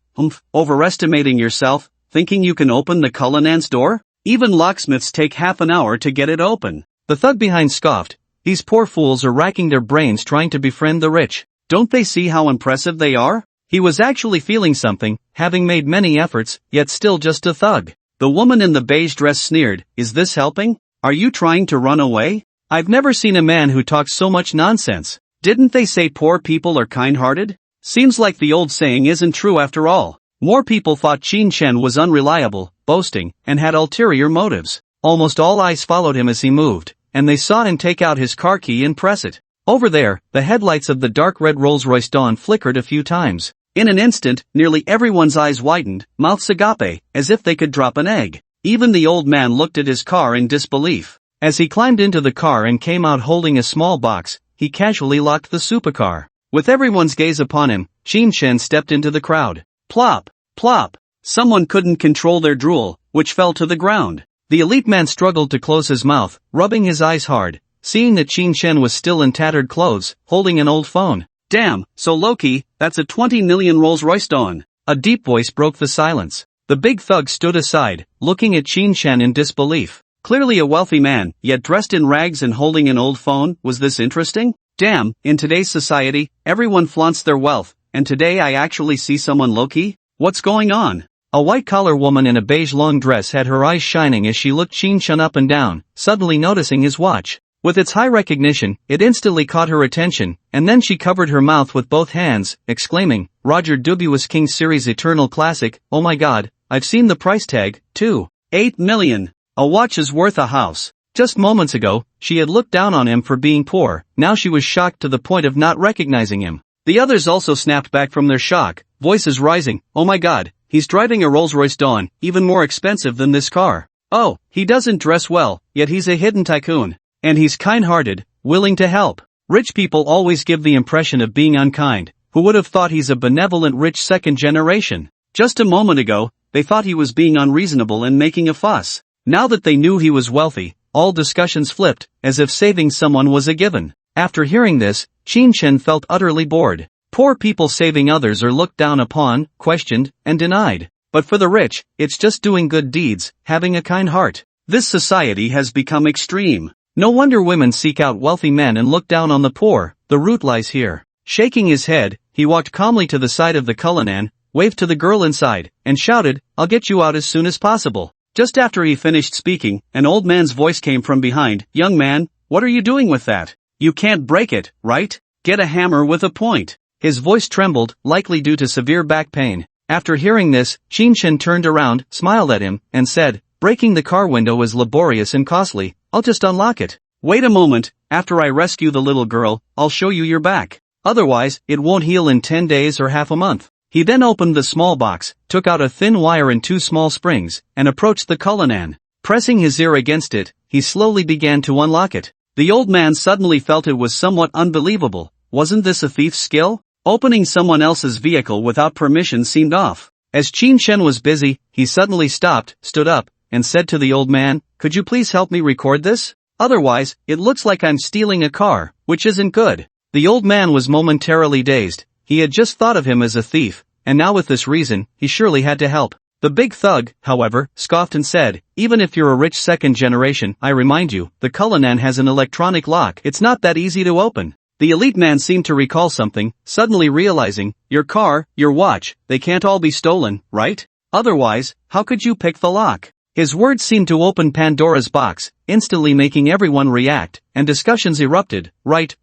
"Overestimating yourself, thinking you can open the Cullinan's door? Even locksmiths take half an hour to get it open." The thug behind scoffed, "These poor fools are racking their brains trying to befriend the rich. Don't they see how impressive they are?" He was actually feeling something, having made many efforts, yet still just a thug. The woman in the beige dress sneered, "Is this helping? Are you trying to run away? I've never seen a man who talks so much nonsense." Didn't they say poor people are kind-hearted? Seems like the old saying isn't true after all. More people thought Qin Shen was unreliable, boasting, and had ulterior motives. Almost all eyes followed him as he moved, and they saw him take out his car key and press it. Over there, the headlights of the dark red Rolls-Royce Dawn flickered a few times. In an instant, nearly everyone's eyes widened, mouths agape, as if they could drop an egg. Even the old man looked at his car in disbelief. As he climbed into the car and came out holding a small box, he casually locked the supercar. With everyone's gaze upon him, Qin Shen stepped into the crowd. Plop! Plop! Someone couldn't control their drool, which fell to the ground. The elite man struggled to close his mouth, rubbing his eyes hard, seeing that Qin Shen was still in tattered clothes, holding an old phone. Damn, so low-key, that's a 20 million Rolls-Royce Dawn. A deep voice broke the silence. The big thug stood aside, looking at Qin Shen in disbelief. Clearly a wealthy man, yet dressed in rags and holding an old phone. Was this interesting? Damn, in today's society, everyone flaunts their wealth, and today I actually see someone low-key? What's going on? A white-collar woman in a beige long dress had her eyes shining as she looked Qin Shen up and down, suddenly noticing his watch. With its high recognition, it instantly caught her attention, and then she covered her mouth with both hands, exclaiming, Roger Dubuis King Series Eternal Classic, oh my god, I've seen the price tag, too. 8 million. A watch is worth a house. Just moments ago, she had looked down on him for being poor, now she was shocked to the point of not recognizing him. The others also snapped back from their shock, voices rising, oh my god, he's driving a Rolls-Royce Dawn, even more expensive than this car. Oh, he doesn't dress well, yet he's a hidden tycoon. And he's kind-hearted, willing to help. Rich people always give the impression of being unkind. Who would have thought he's a benevolent rich second generation? Just a moment ago, they thought he was being unreasonable and making a fuss. Now that they knew he was wealthy, all discussions flipped, as if saving someone was a given. After hearing this, Qin Shen felt utterly bored. Poor people saving others are looked down upon, questioned, and denied. But for the rich, it's just doing good deeds, having a kind heart. This society has become extreme. No wonder women seek out wealthy men and look down on the poor. The root lies here. Shaking his head, he walked calmly to the side of the Cullinan, waved to the girl inside, and shouted, I'll get you out as soon as possible. Just after he finished speaking, an old man's voice came from behind, Young man, what are you doing with that? You can't break it, right? Get a hammer with a point. His voice trembled, likely due to severe back pain. After hearing this, Qin Shen turned around, smiled at him, and said, Breaking the car window is laborious and costly. I'll just unlock it. Wait a moment, after I rescue the little girl, I'll show you your back. Otherwise, it won't heal in 10 days or half a month. He then opened the small box, took out a thin wire and 2 small springs, and approached the Cullinan. Pressing his ear against it, he slowly began to unlock it. The old man suddenly felt it was somewhat unbelievable. Wasn't this a thief's skill? Opening someone else's vehicle without permission seemed off. As Qin Shen was busy, he suddenly stopped, stood up, and said to the old man, Could you please help me record this? Otherwise, it looks like I'm stealing a car, which isn't good. The old man was momentarily dazed. He had just thought of him as a thief, and now with this reason, he surely had to help. The big thug, however, scoffed and said, Even if you're a rich second generation, I remind you, the Cullinan has an electronic lock. It's not that easy to open. The elite man seemed to recall something, suddenly realizing, Your car, your watch, they can't all be stolen, right? Otherwise, how could you pick the lock? His words seemed to open Pandora's box, instantly making everyone react, and discussions erupted. Right,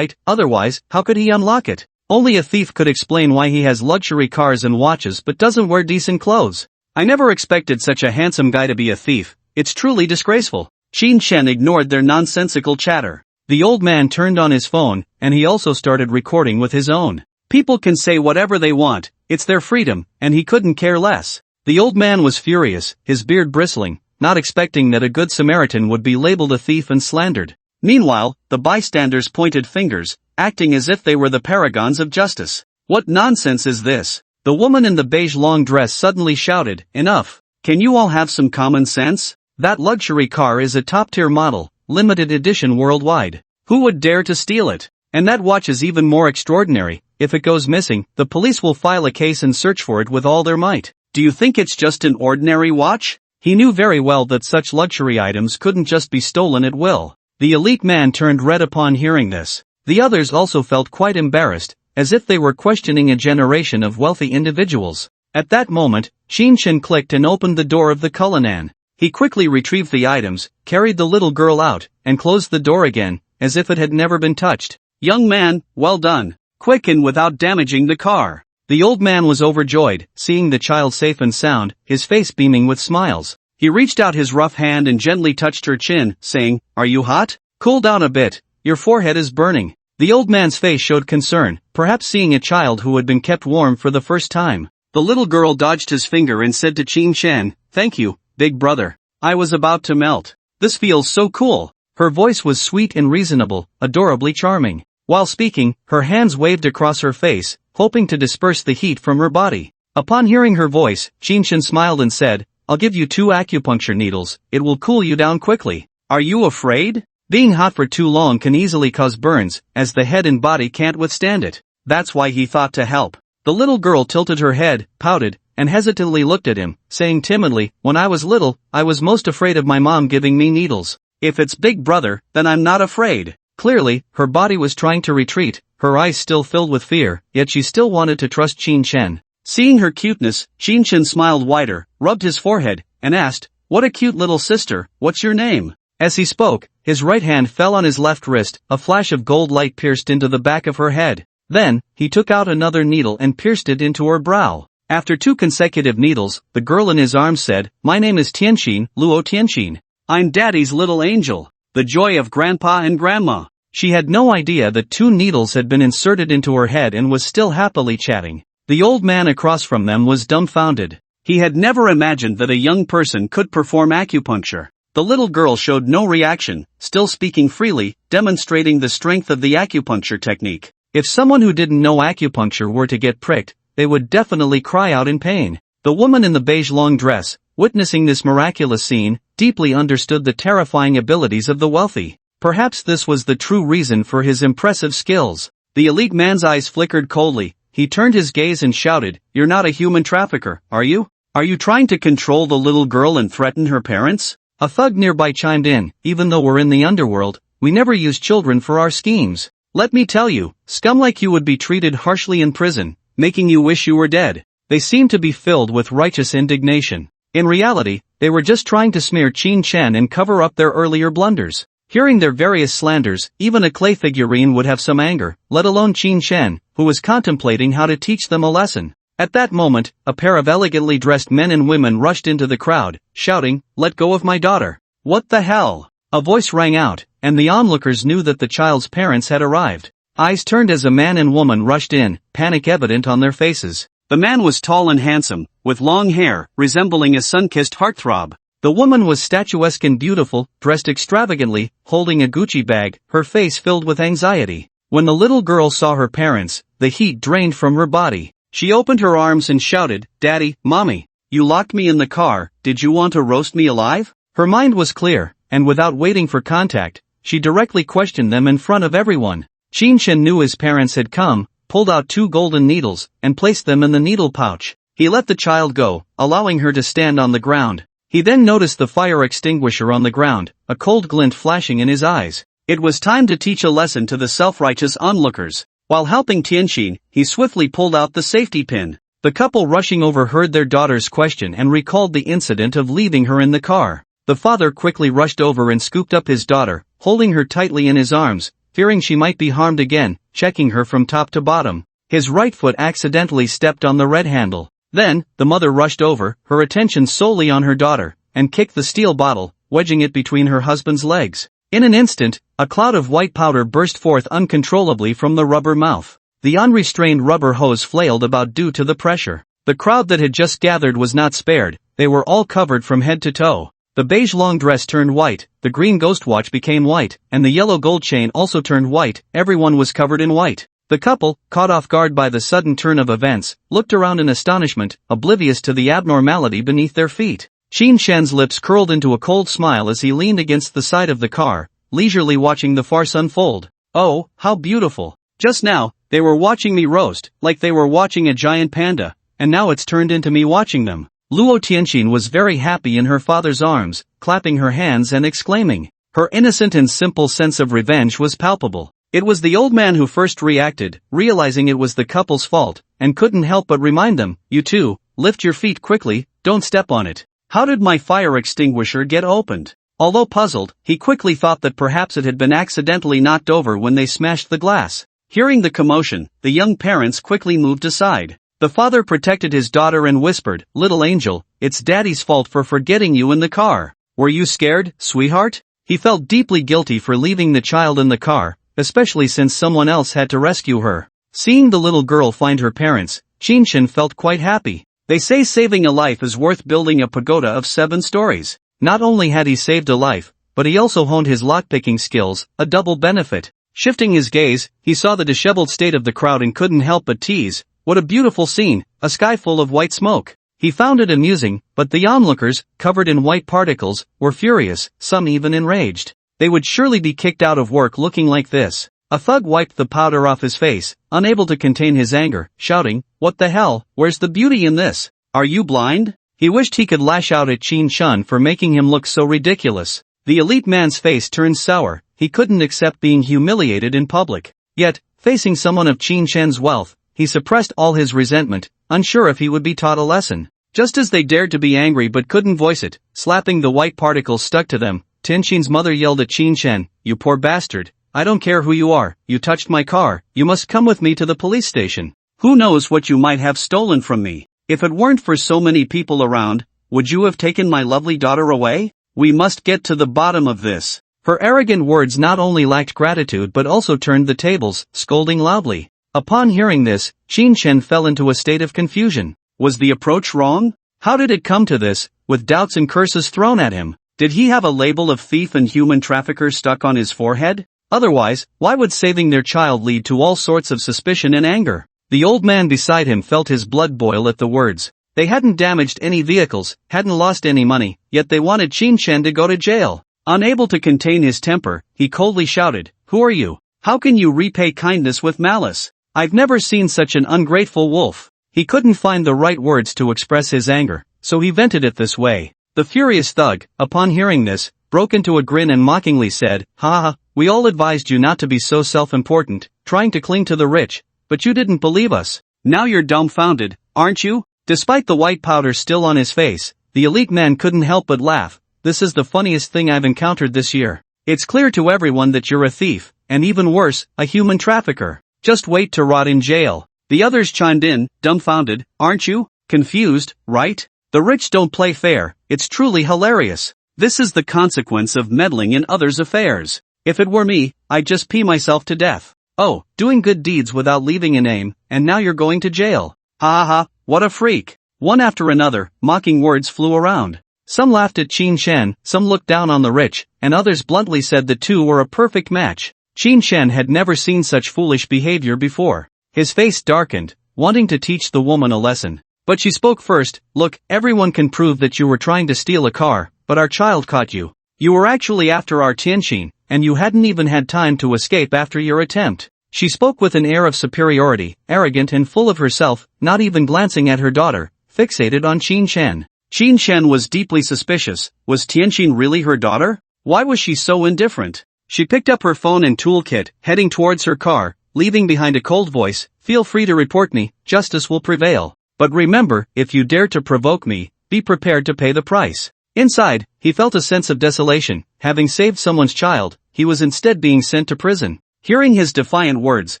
otherwise, how could he unlock it? Only a thief could explain why he has luxury cars and watches but doesn't wear decent clothes. I never expected such a handsome guy to be a thief. It's truly disgraceful. Qin Shen ignored their nonsensical chatter. The old man turned on his phone, and he also started recording with his own. People can say whatever they want, it's their freedom, and he couldn't care less. The old man was furious, his beard bristling, not expecting that a good Samaritan would be labeled a thief and slandered. Meanwhile, the bystanders pointed fingers, acting as if they were the paragons of justice. What nonsense is this? The woman in the beige long dress suddenly shouted, Enough! Can you all have some common sense? That luxury car is a top-tier model, limited edition worldwide. Who would dare to steal it? And that watch is even more extraordinary. If it goes missing, the police will file a case and search for it with all their might. Do you think it's just an ordinary watch? He knew very well that such luxury items couldn't just be stolen at will. The elite man turned red upon hearing this. The others also felt quite embarrassed, as if they were questioning a generation of wealthy individuals. At that moment, Qin Shen clicked and opened the door of the Cullinan. He quickly retrieved the items, carried the little girl out, and closed the door again, as if it had never been touched. Young man, well done. Quick and without damaging the car. The old man was overjoyed, seeing the child safe and sound, his face beaming with smiles. He reached out his rough hand and gently touched her chin, saying, "Are you hot? Cool down a bit, your forehead is burning." The old man's face showed concern, perhaps seeing a child who had been kept warm for the first time. The little girl dodged his finger and said to Qin Shen, "Thank you, big brother. I was about to melt. This feels so cool." Her voice was sweet and reasonable, adorably charming. While speaking, her hands waved across her face, hoping to disperse the heat from her body. Upon hearing her voice, Qin Shen smiled and said, "I'll give you 2 acupuncture needles, it will cool you down quickly. Are you afraid? Being hot for too long can easily cause burns, as the head and body can't withstand it." That's why he thought to help. The little girl tilted her head, pouted, and hesitantly looked at him, saying timidly, "When I was little, I was most afraid of my mom giving me needles. If it's big brother, then I'm not afraid." Clearly, her body was trying to retreat, her eyes still filled with fear, yet she still wanted to trust Qin Shen. Seeing her cuteness, Qin Shen smiled wider, rubbed his forehead, and asked, "What a cute little sister, what's your name?" As he spoke, his right hand fell on his left wrist, a flash of gold light pierced into the back of her head. Then, he took out another needle and pierced it into her brow. After 2 consecutive needles, the girl in his arms said, "My name is Tianxin, Luo Tianxin. I'm Daddy's little angel, the joy of Grandpa and Grandma." She had no idea that 2 needles had been inserted into her head and was still happily chatting. The old man across from them was dumbfounded. He had never imagined that a young person could perform acupuncture. The little girl showed no reaction, still speaking freely, demonstrating the strength of the acupuncture technique. If someone who didn't know acupuncture were to get pricked, they would definitely cry out in pain. The woman in the beige long dress, witnessing this miraculous scene, deeply understood the terrifying abilities of the wealthy. Perhaps this was the true reason for his impressive skills. The elite man's eyes flickered coldly. He turned his gaze and shouted, "You're not a human trafficker, are you? Are you trying to control the little girl and threaten her parents?" A thug nearby chimed in, "Even though we're in the underworld, we never use children for our schemes. Let me tell you, scum like you would be treated harshly in prison, making you wish you were dead." They seemed to be filled with righteous indignation. In reality, they were just trying to smear Qin Shen and cover up their earlier blunders. Hearing their various slanders, even a clay figurine would have some anger, let alone Qin Shen, who was contemplating how to teach them a lesson. At that moment, a pair of elegantly dressed men and women rushed into the crowd, shouting, "Let go of my daughter." "What the hell?" A voice rang out, and the onlookers knew that the child's parents had arrived. Eyes turned as a man and woman rushed in, panic evident on their faces. The man was tall and handsome, with long hair, resembling a sun-kissed heartthrob. The woman was statuesque and beautiful, dressed extravagantly, holding a Gucci bag, her face filled with anxiety. When the little girl saw her parents, the heat drained from her body. She opened her arms and shouted, "Daddy, Mommy, you locked me in the car, did you want to roast me alive?" Her mind was clear, and without waiting for contact, she directly questioned them in front of everyone. Qin Shen knew his parents had come, pulled out 2 golden needles, and placed them in the needle pouch. He let the child go, allowing her to stand on the ground. He then noticed the fire extinguisher on the ground, a cold glint flashing in his eyes. It was time to teach a lesson to the self-righteous onlookers. While helping Tianxin, he swiftly pulled out the safety pin. The couple rushing over heard their daughter's question and recalled the incident of leaving her in the car. The father quickly rushed over and scooped up his daughter, holding her tightly in his arms, fearing she might be harmed again, checking her from top to bottom. His right foot accidentally stepped on the red handle. Then, the mother rushed over, her attention solely on her daughter, and kicked the steel bottle, wedging it between her husband's legs. In an instant, a cloud of white powder burst forth uncontrollably from the rubber mouth. The unrestrained rubber hose flailed about due to the pressure. The crowd that had just gathered was not spared, they were all covered from head to toe. The beige long dress turned white, the green ghost watch became white, and the yellow gold chain also turned white. Everyone was covered in white. The couple, caught off guard by the sudden turn of events, looked around in astonishment, oblivious to the abnormality beneath their feet. Qin Shen's lips curled into a cold smile as he leaned against the side of the car, leisurely watching the farce unfold. "Oh, how beautiful. Just now, they were watching me roast, like they were watching a giant panda, and now it's turned into me watching them." Luo Tianxin was very happy in her father's arms, clapping her hands and exclaiming. Her innocent and simple sense of revenge was palpable. It was the old man who first reacted, realizing it was the couple's fault, and couldn't help but remind them, "You two, lift your feet quickly, don't step on it. How did my fire extinguisher get opened?" Although puzzled, he quickly thought that perhaps it had been accidentally knocked over when they smashed the glass. Hearing the commotion, the young parents quickly moved aside. The father protected his daughter and whispered, "Little angel, it's daddy's fault for forgetting you in the car. Were you scared, sweetheart?" He felt deeply guilty for leaving the child in the car, especially since someone else had to rescue her. Seeing the little girl find her parents, Qin felt quite happy. They say saving a life is worth building a pagoda of 7 stories. Not only had he saved a life, but he also honed his lockpicking skills, a double benefit. Shifting his gaze, he saw the disheveled state of the crowd and couldn't help but tease, "What a beautiful scene, a sky full of white smoke." He found it amusing, but the onlookers, covered in white particles, were furious, some even enraged. They would surely be kicked out of work looking like this. A thug wiped the powder off his face, unable to contain his anger, shouting, "What the hell, where's the beauty in this? Are you blind?" He wished he could lash out at Qin for making him look so ridiculous. The elite man's face turned sour. He couldn't accept being humiliated in public. Yet, facing someone of Qin's wealth, he suppressed all his resentment, unsure if he would be taught a lesson. Just as they dared to be angry but couldn't voice it, slapping the white particles stuck to them, Tianqin's mother yelled at Qin, "You poor bastard, I don't care who you are, you touched my car, you must come with me to the police station. Who knows what you might have stolen from me? If it weren't for so many people around, would you have taken my lovely daughter away? We must get to the bottom of this." Her arrogant words not only lacked gratitude but also turned the tables, scolding loudly. Upon hearing this, Qin fell into a state of confusion. Was the approach wrong? How did it come to this, with doubts and curses thrown at him? Did he have a label of thief and human trafficker stuck on his forehead? Otherwise, why would saving their child lead to all sorts of suspicion and anger? The old man beside him felt his blood boil at the words. They hadn't damaged any vehicles, hadn't lost any money, yet they wanted Qin to go to jail. Unable to contain his temper, he coldly shouted, "Who are you? How can you repay kindness with malice? I've never seen such an ungrateful wolf." He couldn't find the right words to express his anger, so he vented it this way. The furious thug, upon hearing this, broke into a grin and mockingly said, "Ha ha, we all advised you not to be so self-important, trying to cling to the rich, but you didn't believe us. Now you're dumbfounded, aren't you?" Despite the white powder still on his face, the elite man couldn't help but laugh. "This is the funniest thing I've encountered this year. It's clear to everyone that you're a thief, and even worse, a human trafficker. Just wait to rot in jail." The others chimed in, "Dumbfounded, aren't you? Confused, right? The rich don't play fair, it's truly hilarious. This is the consequence of meddling in others' affairs. If it were me, I'd just pee myself to death. Oh, doing good deeds without leaving a name, and now you're going to jail. Ha ha ha, what a freak." One after another, mocking words flew around. Some laughed at Qin, some looked down on the rich, and others bluntly said the two were a perfect match. Qin had never seen such foolish behavior before. His face darkened, wanting to teach the woman a lesson. But she spoke first. "Look, everyone can prove that you were trying to steal a car, but our child caught you. You were actually after our Tianqin, and you hadn't even had time to escape after your attempt." She spoke with an air of superiority, arrogant and full of herself, not even glancing at her daughter, fixated on Qin. Qin was deeply suspicious. Was Tianqin really her daughter? Why was she so indifferent? She picked up her phone and toolkit, heading towards her car, leaving behind a cold voice, "Feel free to report me, justice will prevail. But remember, if you dare to provoke me, be prepared to pay the price." Inside, he felt a sense of desolation. Having saved someone's child, he was instead being sent to prison. Hearing his defiant words,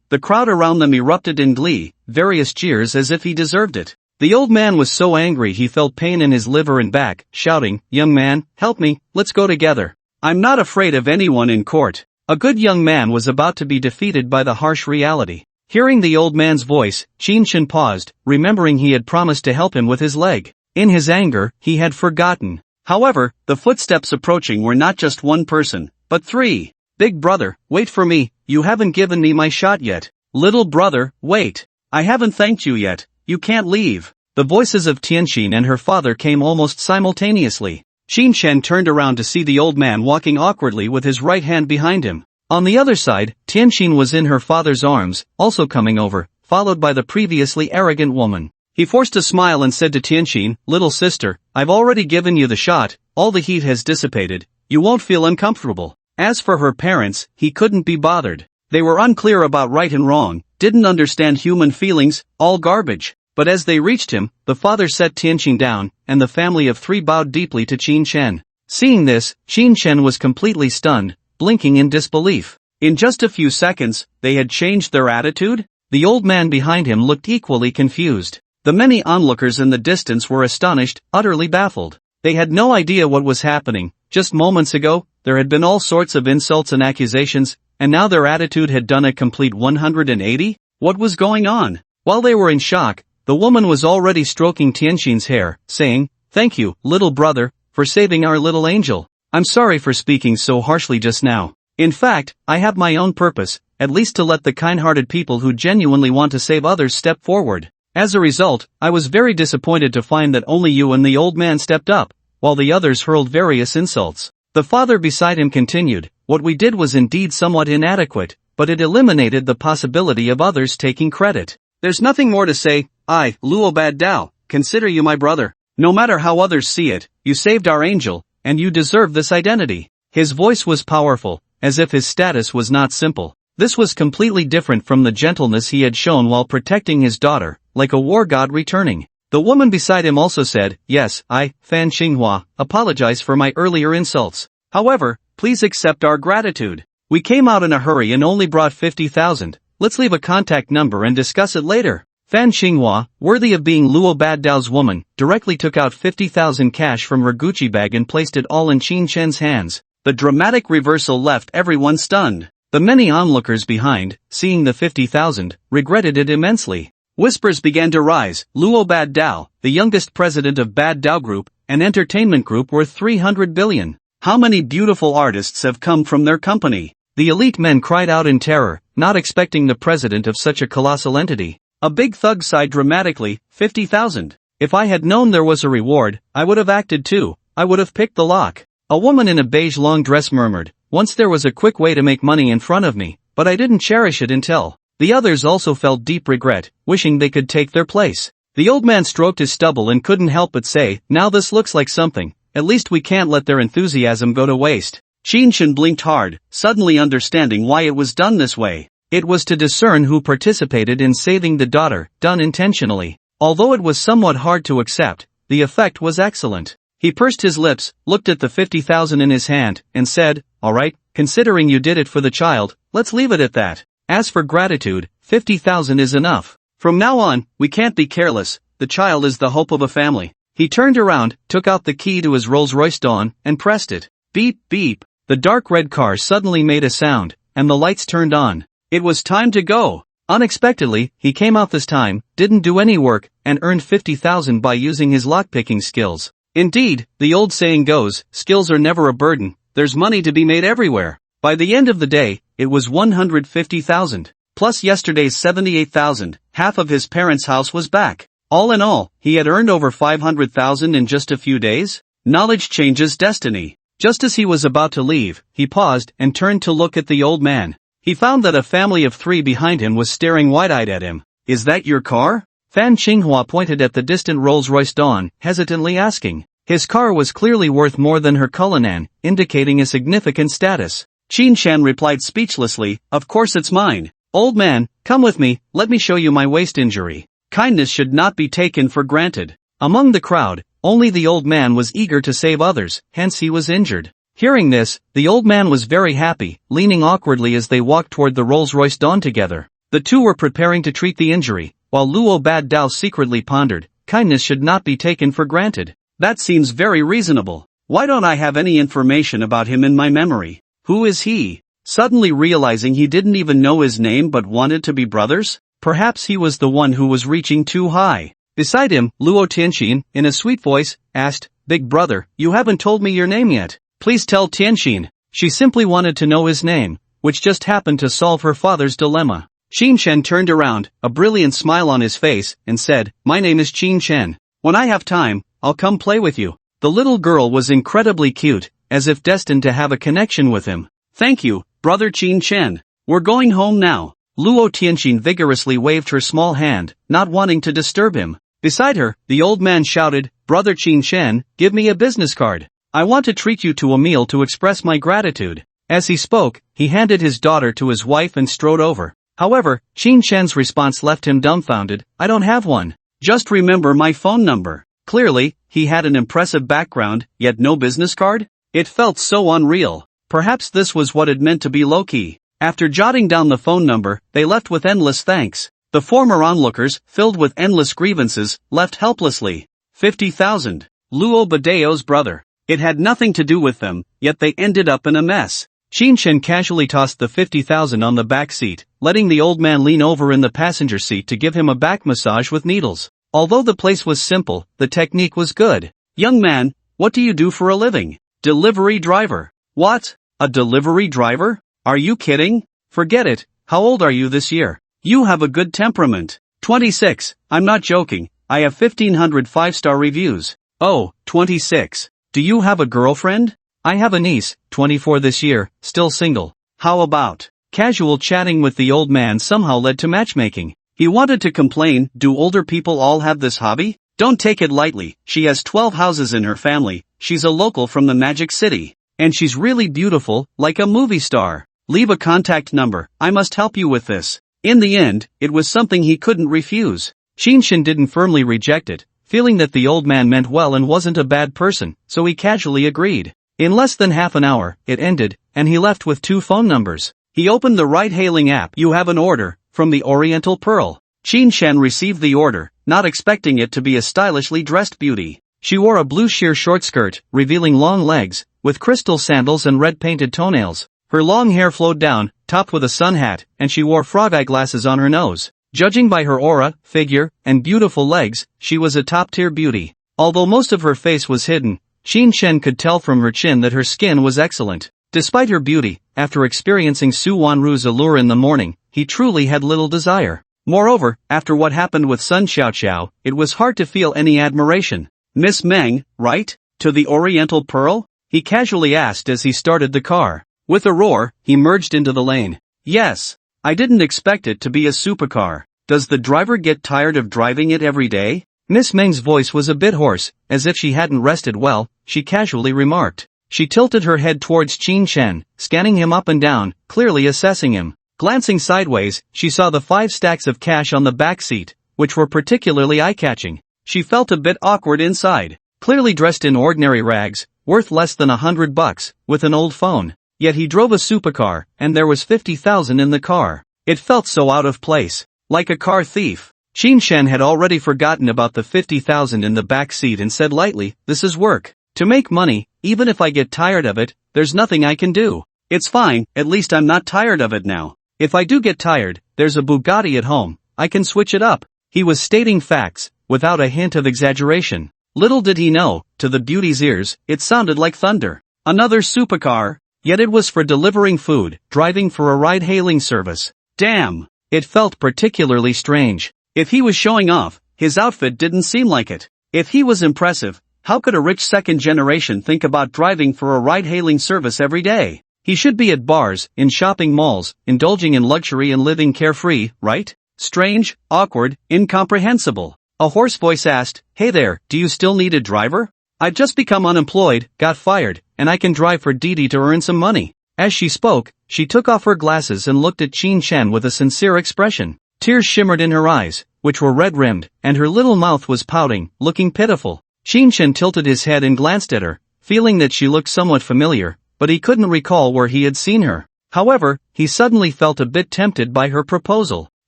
the crowd around them erupted in glee, various jeers as if he deserved it. The old man was so angry he felt pain in his liver and back, shouting, "Young man, help me, let's go together. I'm not afraid of anyone in court." A good young man was about to be defeated by the harsh reality. Hearing the old man's voice, Qin paused, remembering he had promised to help him with his leg. In his anger, he had forgotten. However, the footsteps approaching were not just one person, but 3. "Big brother, wait for me, you haven't given me my shot yet. Little brother, wait. I haven't thanked you yet, you can't leave." The voices of Tianqin and her father came almost simultaneously. Qin turned around to see the old man walking awkwardly with his right hand behind him. On the other side, Tianqin was in her father's arms, also coming over, followed by the previously arrogant woman. He forced a smile and said to Tianqin, "Little sister, I've already given you the shot, all the heat has dissipated, you won't feel uncomfortable." As for her parents, he couldn't be bothered. They were unclear about right and wrong, didn't understand human feelings, all garbage. But as they reached him, the father set Tianqin down, and the family of 3 bowed deeply to Qin. Seeing this, Qin Shen was completely stunned, blinking in disbelief. In just a few seconds, they had changed their attitude? The old man behind him looked equally confused. The many onlookers in the distance were astonished, utterly baffled. They had no idea what was happening. Just moments ago, there had been all sorts of insults and accusations, and now their attitude had done a complete 180? What was going on? While they were in shock, the woman was already stroking Tianxin's hair, saying, "Thank you, little brother, for saving our little angel. I'm sorry for speaking so harshly just now. In fact, I have my own purpose, at least to let the kind-hearted people who genuinely want to save others step forward. As a result, I was very disappointed to find that only you and the old man stepped up, while the others hurled various insults." The father beside him continued, "What we did was indeed somewhat inadequate, but it eliminated the possibility of others taking credit. There's nothing more to say. I, Luo Bad Dao, consider you my brother. No matter how others see it, you saved our angel, and you deserve this identity." His voice was powerful, as if his status was not simple. This was completely different from the gentleness he had shown while protecting his daughter, like a war god returning. The woman beside him also said, "Yes, I, Fan Xinghua, apologize for my earlier insults. However, please accept our gratitude. We came out in a hurry and only brought 50,000. Let's leave a contact number and discuss it later." Fan Xinghua, worthy of being Luo Bad Dao's woman, directly took out 50,000 cash from her Gucci bag and placed it all in Qin Shen's hands. The dramatic reversal left everyone stunned. The many onlookers behind, seeing the 50,000, regretted it immensely. Whispers began to rise. Luo Bad Dao, the youngest president of Bad Dao Group, an entertainment group worth 300 billion. How many beautiful artists have come from their company? The elite men cried out in terror, not expecting the president of such a colossal entity. A big thug sighed dramatically, 50,000. If I had known there was a reward, I would have acted too. I would have picked the lock. A woman in a beige long dress murmured, "Once there was a quick way to make money in front of me, but I didn't cherish it until." The others also felt deep regret, wishing they could take their place. The old man stroked his stubble and couldn't help but say, "Now this looks like something. At least we can't let their enthusiasm go to waste." Qin Shen blinked hard, suddenly understanding why it was done this way. It was to discern who participated in saving the daughter, done intentionally. Although it was somewhat hard to accept, the effect was excellent. He pursed his lips, looked at the 50,000 in his hand, and said, "Alright, considering you did it for the child, let's leave it at that. As for gratitude, 50,000 is enough. From now on, we can't be careless, the child is the hope of a family." He turned around, took out the key to his Rolls-Royce Dawn, and pressed it. Beep, beep. The dark red car suddenly made a sound, and the lights turned on. It was time to go. Unexpectedly, he came out this time, didn't do any work, and earned 50,000 by using his lockpicking skills. Indeed, the old saying goes, skills are never a burden, there's money to be made everywhere. By the end of the day, it was 150,000. Plus yesterday's 78,000, half of his parents' house was back. All in all, he had earned over 500,000 in just a few days. Knowledge changes destiny. Just as he was about to leave, he paused and turned to look at the old man. He found that a family of 3 behind him was staring wide-eyed at him. "Is that your car?" Fan Xinghua pointed at the distant Rolls-Royce Dawn, hesitantly asking. His car was clearly worth more than her Cullinan, indicating a significant status. Qin Shen replied speechlessly, "Of course it's mine. Old man, come with me, let me show you my waist injury." Kindness should not be taken for granted. Among the crowd, only the old man was eager to save others, hence he was injured. Hearing this, the old man was very happy, leaning awkwardly as they walked toward the Rolls-Royce Dawn together. The two were preparing to treat the injury, while Luo Bad Dao secretly pondered, kindness should not be taken for granted. That seems very reasonable. Why don't I have any information about him in my memory? Who is he? Suddenly realizing he didn't even know his name but wanted to be brothers? Perhaps he was the one who was reaching too high. Beside him, Luo Tianxin, in a sweet voice, asked, "Big brother, you haven't told me your name yet. Please tell Tianxin." She simply wanted to know his name, which just happened to solve her father's dilemma. Qin Shen turned around, a brilliant smile on his face, and said, "My name is Qin Shen. When I have time, I'll come play with you." The little girl was incredibly cute, as if destined to have a connection with him. "Thank you, brother Qin Shen. We're going home now." Luo Tianxin vigorously waved her small hand, not wanting to disturb him. Beside her, the old man shouted, "Brother Qin Shen, give me a business card. I want to treat you to a meal to express my gratitude." As he spoke, he handed his daughter to his wife and strode over. However, Qin Shen's response left him dumbfounded. "I don't have one. Just remember my phone number." Clearly, he had an impressive background, yet no business card? It felt so unreal. Perhaps this was what it meant to be low-key. After jotting down the phone number, they left with endless thanks. The former onlookers, filled with endless grievances, left helplessly. 50,000. Luo Badeo's brother. It had nothing to do with them, yet they ended up in a mess. Qinshen casually tossed the 50,000 on the back seat, letting the old man lean over in the passenger seat to give him a back massage with needles. Although the place was simple, the technique was good. Young man, what do you do for a living? Delivery driver. What? A delivery driver? Are you kidding? Forget it. How old are you this year? You have a good temperament. 26. I'm not joking. I have 1,500 5-star reviews. Oh, 26. Do you have a girlfriend? I have a niece, 24 this year, still single. How about? Casual chatting with the old man somehow led to matchmaking. He wanted to complain, do older people all have this hobby? Don't take it lightly, she has 12 houses in her family, she's a local from the Magic City. And she's really beautiful, like a movie star. Leave a contact number, I must help you with this. In the end, it was something he couldn't refuse. Qinshen didn't firmly reject it, feeling that the old man meant well and wasn't a bad person, so he casually agreed. In less than half an hour, it ended, and he left with 2 phone numbers. He opened the ride-hailing app. You have an order, from the Oriental Pearl. Qinshen received the order, not expecting it to be a stylishly dressed beauty. She wore a blue sheer short skirt, revealing long legs, with crystal sandals and red-painted toenails. Her long hair flowed down, topped with a sun hat, and she wore frog eyeglasses on her nose. Judging by her aura, figure, and beautiful legs, she was a top-tier beauty. Although most of her face was hidden, Qinshen could tell from her chin that her skin was excellent. Despite her beauty, after experiencing Su Wanru's allure in the morning, he truly had little desire. Moreover, after what happened with Sun Xiaoqiao, it was hard to feel any admiration. Miss Meng, right? To the Oriental Pearl? He casually asked as he started the car. With a roar, he merged into the lane. Yes. I didn't expect it to be a supercar. Does the driver get tired of driving it every day? Miss Meng's voice was a bit hoarse, as if she hadn't rested well, she casually remarked. She tilted her head towards Qinshen, scanning him up and down, clearly assessing him. Glancing sideways, she saw the 5 stacks of cash on the back seat, which were particularly eye-catching. She felt a bit awkward inside. Clearly dressed in ordinary rags, worth less than $100, with an old phone. Yet he drove a supercar, and there was 50,000 in the car. It felt so out of place. Like a car thief. Qinshen had already forgotten about the 50,000 in the back seat and said lightly, this is work. To make money, even if I get tired of it, there's nothing I can do. It's fine, at least I'm not tired of it now. If I do get tired, there's a Bugatti at home, I can switch it up. He was stating facts, without a hint of exaggeration. Little did he know, to the beauty's ears, it sounded like thunder. Another supercar? Yet it was for delivering food, driving for a ride-hailing service. Damn! It felt particularly strange. If he was showing off, his outfit didn't seem like it. If he was impressive, how could a rich second generation think about driving for a ride-hailing service every day? He should be at bars, in shopping malls, indulging in luxury and living carefree, right? Strange, awkward, incomprehensible. A hoarse voice asked, hey there, do you still need a driver? I've just become unemployed, got fired, and I can drive for Didi to earn some money. As she spoke, she took off her glasses and looked at Qinshen with a sincere expression. Tears shimmered in her eyes, which were red-rimmed, and her little mouth was pouting, looking pitiful. Qinshen tilted his head and glanced at her, feeling that she looked somewhat familiar, but he couldn't recall where he had seen her. However, he suddenly felt a bit tempted by her proposal.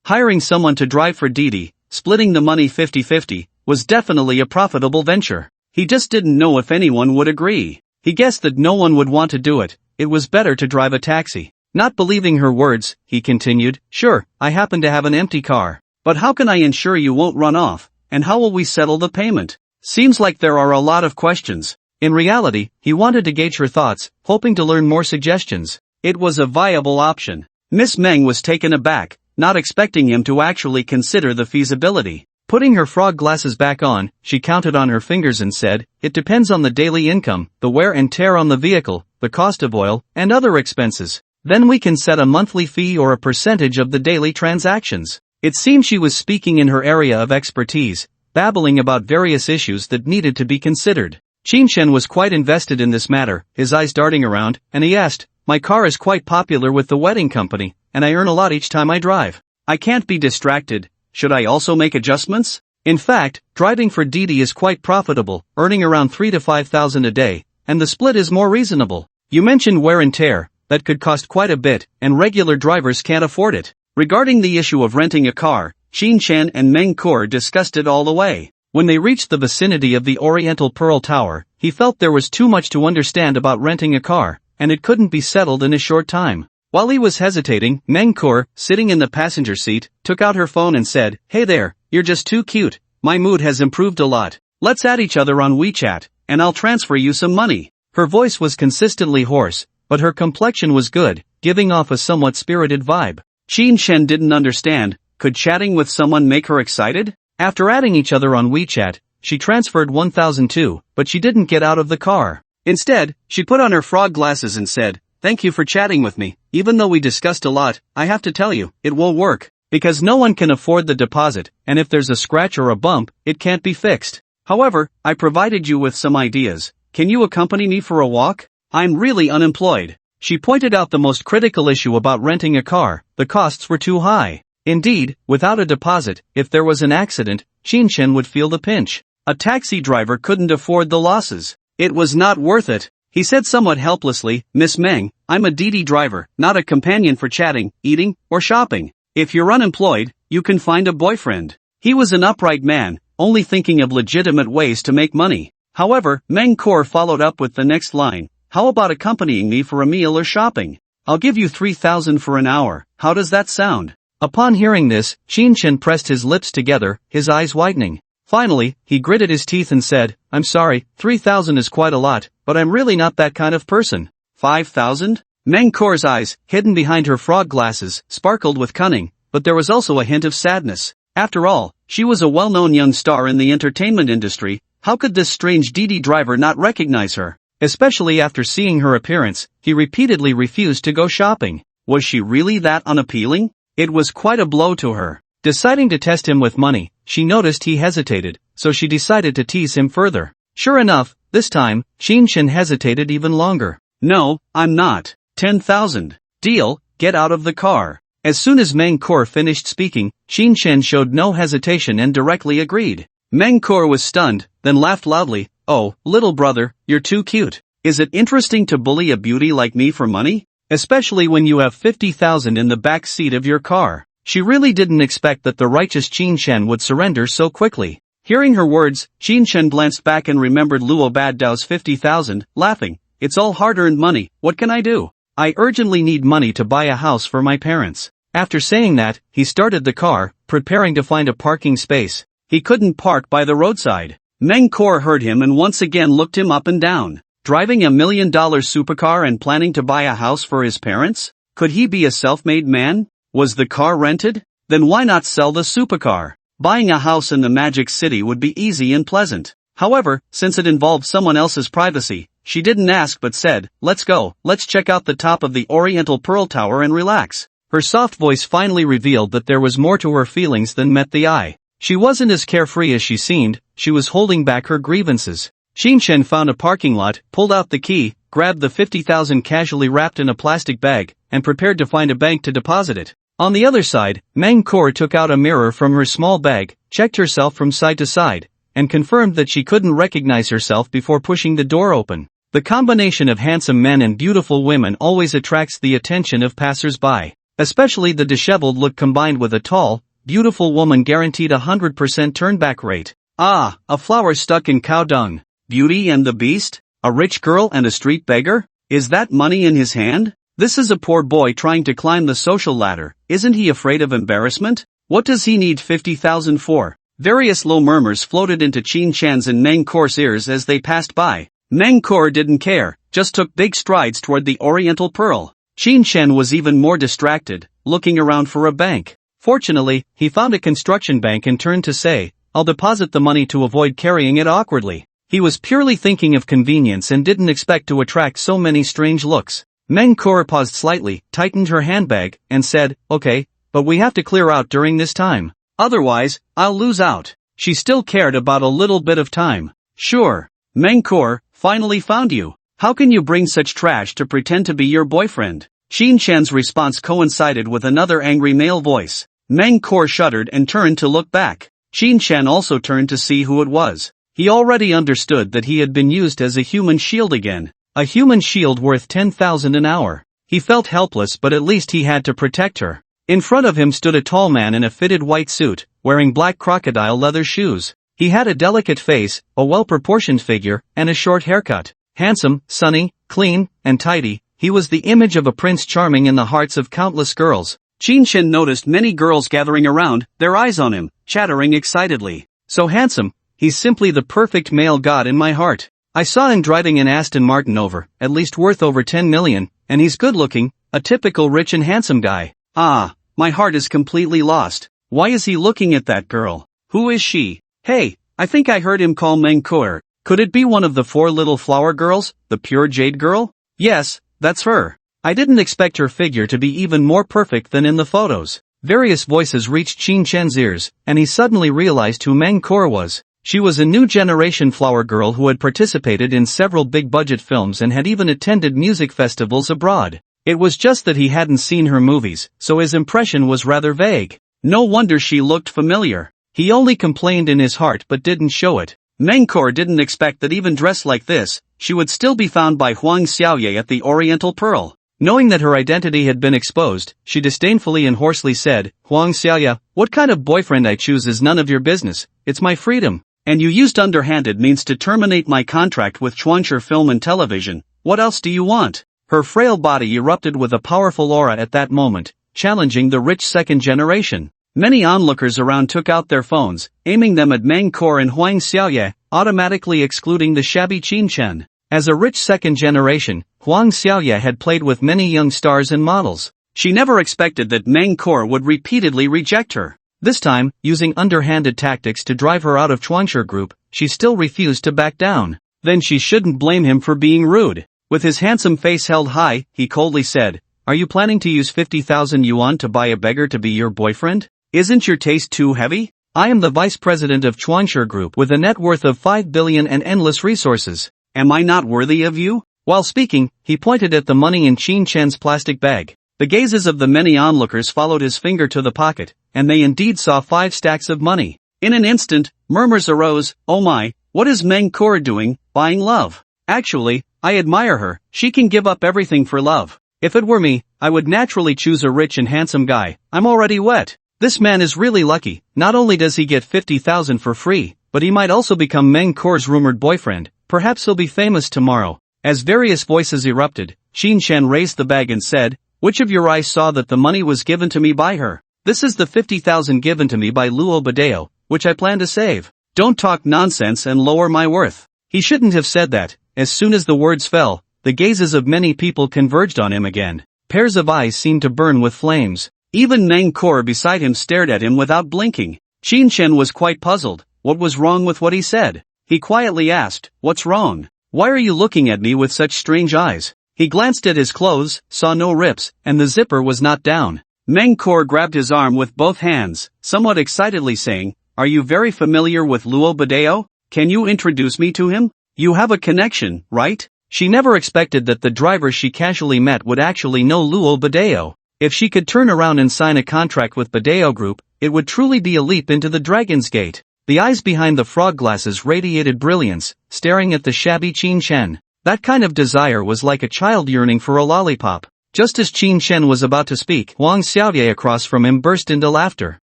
Hiring someone to drive for Didi, splitting the money 50-50, was definitely a profitable venture. He just didn't know if anyone would agree. He guessed that no one would want to do it. It was better to drive a taxi. Not believing her words, he continued, sure, I happen to have an empty car. But how can I ensure you won't run off, and how will we settle the payment? Seems like there are a lot of questions. In reality, he wanted to gauge her thoughts, hoping to learn more suggestions. It was a viable option. Miss Meng was taken aback, not expecting him to actually consider the feasibility. Putting her frog glasses back on, she counted on her fingers and said, it depends on the daily income, the wear and tear on the vehicle, the cost of oil, and other expenses. Then we can set a monthly fee or a percentage of the daily transactions. It seemed she was speaking in her area of expertise, babbling about various issues that needed to be considered. Qinshen was quite invested in this matter, his eyes darting around, and he asked, my car is quite popular with the wedding company, and I earn a lot each time I drive. I can't be distracted. Should I also make adjustments? In fact, driving for Didi is quite profitable, earning around 3,000 to 5,000 a day, and the split is more reasonable. You mentioned wear and tear, that could cost quite a bit, and regular drivers can't afford it. Regarding the issue of renting a car, Shin-chan and Meng-kur discussed it all the way. When they reached the vicinity of the Oriental Pearl Tower, he felt there was too much to understand about renting a car, and it couldn't be settled in a short time. While he was hesitating, Meng-kur, sitting in the passenger seat, took out her phone and said, "Hey there, you're just too cute. My mood has improved a lot. Let's add each other on WeChat, and I'll transfer you some money." Her voice was consistently hoarse, but her complexion was good, giving off a somewhat spirited vibe. Shin-chan didn't understand, could chatting with someone make her excited? After adding each other on WeChat, she transferred 1,002, but she didn't get out of the car. Instead, she put on her frog glasses and said, "Thank you for chatting with me. Even though we discussed a lot, I have to tell you, it won't work. Because no one can afford the deposit, and if there's a scratch or a bump, it can't be fixed. However, I provided you with some ideas. Can you accompany me for a walk? I'm really unemployed." She pointed out the most critical issue about renting a car: the costs were too high. Indeed, without a deposit, if there was an accident, Shin-chan would feel the pinch. A taxi driver couldn't afford the losses. It was not worth it. He said somewhat helplessly, "Miss Meng, I'm a DD driver, not a companion for chatting, eating, or shopping. If you're unemployed, you can find a boyfriend." He was an upright man, only thinking of legitimate ways to make money. However, Meng-kur followed up with the next line, "How about accompanying me for a meal or shopping? I'll give you 3,000 for an hour, how does that sound?" Upon hearing this, Shin-chan pressed his lips together, his eyes widening. Finally, he gritted his teeth and said, "I'm sorry, 3,000 is quite a lot, but I'm really not that kind of person." 5,000? Meng-kur's eyes, hidden behind her frog glasses, sparkled with cunning, but there was also a hint of sadness. After all, she was a well-known young star in the entertainment industry. How could this strange DD driver not recognize her? Especially after seeing her appearance, he repeatedly refused to go shopping. Was she really that unappealing? It was quite a blow to her. Deciding to test him with money, she noticed he hesitated, so she decided to tease him further. Sure enough, this time, Shin-chan hesitated even longer. "No, I'm not. 10,000. Deal, get out of the car." As soon as Meng-kur finished speaking, Shin-chan showed no hesitation and directly agreed. Meng-kur was stunned, then laughed loudly. "Oh, little brother, you're too cute. Is it interesting to bully a beauty like me for money? Especially when you have 50,000 in the back seat of your car." She really didn't expect that the righteous Shin-chan would surrender so quickly. Hearing her words, Shin-chan glanced back and remembered Luo Baddao's 50,000, laughing. "It's all hard-earned money, what can I do? I urgently need money to buy a house for my parents." After saying that, he started the car, preparing to find a parking space. He couldn't park by the roadside. Meng-kur heard him and once again looked him up and down. Driving $1 million supercar and planning to buy a house for his parents? Could he be a self-made man? Was the car rented? Then why not sell the supercar? Buying a house in the Magic City would be easy and pleasant. However, since it involved someone else's privacy, she didn't ask but said, "Let's go, let's check out the top of the Oriental Pearl Tower and relax." Her soft voice finally revealed that there was more to her feelings than met the eye. She wasn't as carefree as she seemed, she was holding back her grievances. Shin-chan found a parking lot, pulled out the key, grabbed the 50,000 casually wrapped in a plastic bag, and prepared to find a bank to deposit it. On the other side, Meng-kur took out a mirror from her small bag, checked herself from side to side, and confirmed that she couldn't recognize herself before pushing the door open. The combination of handsome men and beautiful women always attracts the attention of passers-by. Especially the disheveled look combined with a tall, beautiful woman guaranteed 100% turnback rate. Ah, a flower stuck in cow dung. Beauty and the Beast? A rich girl and a street beggar? Is that money in his hand? This is a poor boy trying to climb the social ladder. Isn't he afraid of embarrassment? What does he need 50,000 for? Various low murmurs floated into Shin-chan's and Meng-kur's ears as they passed by. Meng-kur didn't care, just took big strides toward the Oriental Pearl. Shin-chan was even more distracted, looking around for a bank. Fortunately, he found a construction bank and turned to say, "I'll deposit the money to avoid carrying it awkwardly." He was purely thinking of convenience and didn't expect to attract so many strange looks. Meng-kur paused slightly, tightened her handbag, and said, "Okay, but we have to clear out during this time. Otherwise, I'll lose out." She still cared about a little bit of time. "Sure. Meng-kur, finally found you. How can you bring such trash to pretend to be your boyfriend?" Shin-chan's response coincided with another angry male voice. Meng-kur shuddered and turned to look back. Shin-chan also turned to see who it was. He already understood that he had been used as a human shield again. A human shield worth 10,000 an hour. He felt helpless, but at least he had to protect her. In front of him stood a tall man in a fitted white suit, wearing black crocodile leather shoes. He had a delicate face, a well-proportioned figure, and a short haircut. Handsome, sunny, clean, and tidy, he was the image of a prince charming in the hearts of countless girls. Qin Shen noticed many girls gathering around, their eyes on him, chattering excitedly. So handsome, he's simply the perfect male god in my heart. I saw him driving an Aston Martin at least worth over 10 million, and he's good-looking, a typical rich and handsome guy. Ah, my heart is completely lost. Why is he looking at that girl? Who is she? Hey, I think I heard him call Mengkoor. Could it be one of the 4 little flower girls, the pure jade girl? Yes, that's her. I didn't expect her figure to be even more perfect than in the photos. Various voices reached Qin Shen's ears, and he suddenly realized who Mengkoor was. She was a new generation flower girl who had participated in several big-budget films and had even attended music festivals abroad. It was just that he hadn't seen her movies, so his impression was rather vague. No wonder she looked familiar. He only complained in his heart but didn't show it. Mengkoor didn't expect that even dressed like this, she would still be found by Huang Xiaoye at the Oriental Pearl. Knowing that her identity had been exposed, she disdainfully and hoarsely said, "Huang Xiaoye, what kind of boyfriend I choose is none of your business, it's my freedom. And you used underhanded means to terminate my contract with Chuanxia Film and Television. What else do you want?" Her frail body erupted with a powerful aura at that moment, challenging the rich second generation. Many onlookers around took out their phones, aiming them at Mengkoor and Huang Xiaoye, automatically excluding the shabby Qin Shen. As a rich second generation, Huang Xiaoye had played with many young stars and models. She never expected that Mengkoor would repeatedly reject her. This time, using underhanded tactics to drive her out of Chuanxia Group, she still refused to back down. Then she shouldn't blame him for being rude. With his handsome face held high, he coldly said, "Are you planning to use 50,000 yuan to buy a beggar to be your boyfriend? Isn't your taste too heavy? I am the vice president of Chuanxia Group with a net worth of 5 billion and endless resources. Am I not worthy of you?" While speaking, he pointed at the money in Qin Shen's plastic bag. The gazes of the many onlookers followed his finger to the pocket, and they indeed saw 5 stacks of money. In an instant, murmurs arose, "Oh my, what is Mengkoor doing, buying love? Actually, I admire her, she can give up everything for love. If it were me, I would naturally choose a rich and handsome guy, I'm already wet. This man is really lucky, not only does he get 50,000 for free, but he might also become Mengkoor's rumored boyfriend, perhaps he'll be famous tomorrow." As various voices erupted, Qin Shen raised the bag and said, "Which of your eyes saw that the money was given to me by her? This is the 50,000 given to me by Luo Badeo, which I plan to save. Don't talk nonsense and lower my worth." He shouldn't have said that. As soon as the words fell, the gazes of many people converged on him again. Pairs of eyes seemed to burn with flames. Even Mengkoor beside him stared at him without blinking. Qin Shen was quite puzzled. What was wrong with what he said? He quietly asked, "What's wrong? Why are you looking at me with such strange eyes?" He glanced at his clothes, saw no rips, and the zipper was not down. Mengkoor grabbed his arm with both hands, somewhat excitedly saying, "Are you very familiar with Luo Badeo? Can you introduce me to him? You have a connection, right?" She never expected that the driver she casually met would actually know Luo Badeo. If she could turn around and sign a contract with Badeo Group, it would truly be a leap into the Dragon's Gate. The eyes behind the frog glasses radiated brilliance, staring at the shabby Qin Shen. That kind of desire was like a child yearning for a lollipop. Just as Qin Shen was about to speak, Huang Xiaoye across from him burst into laughter.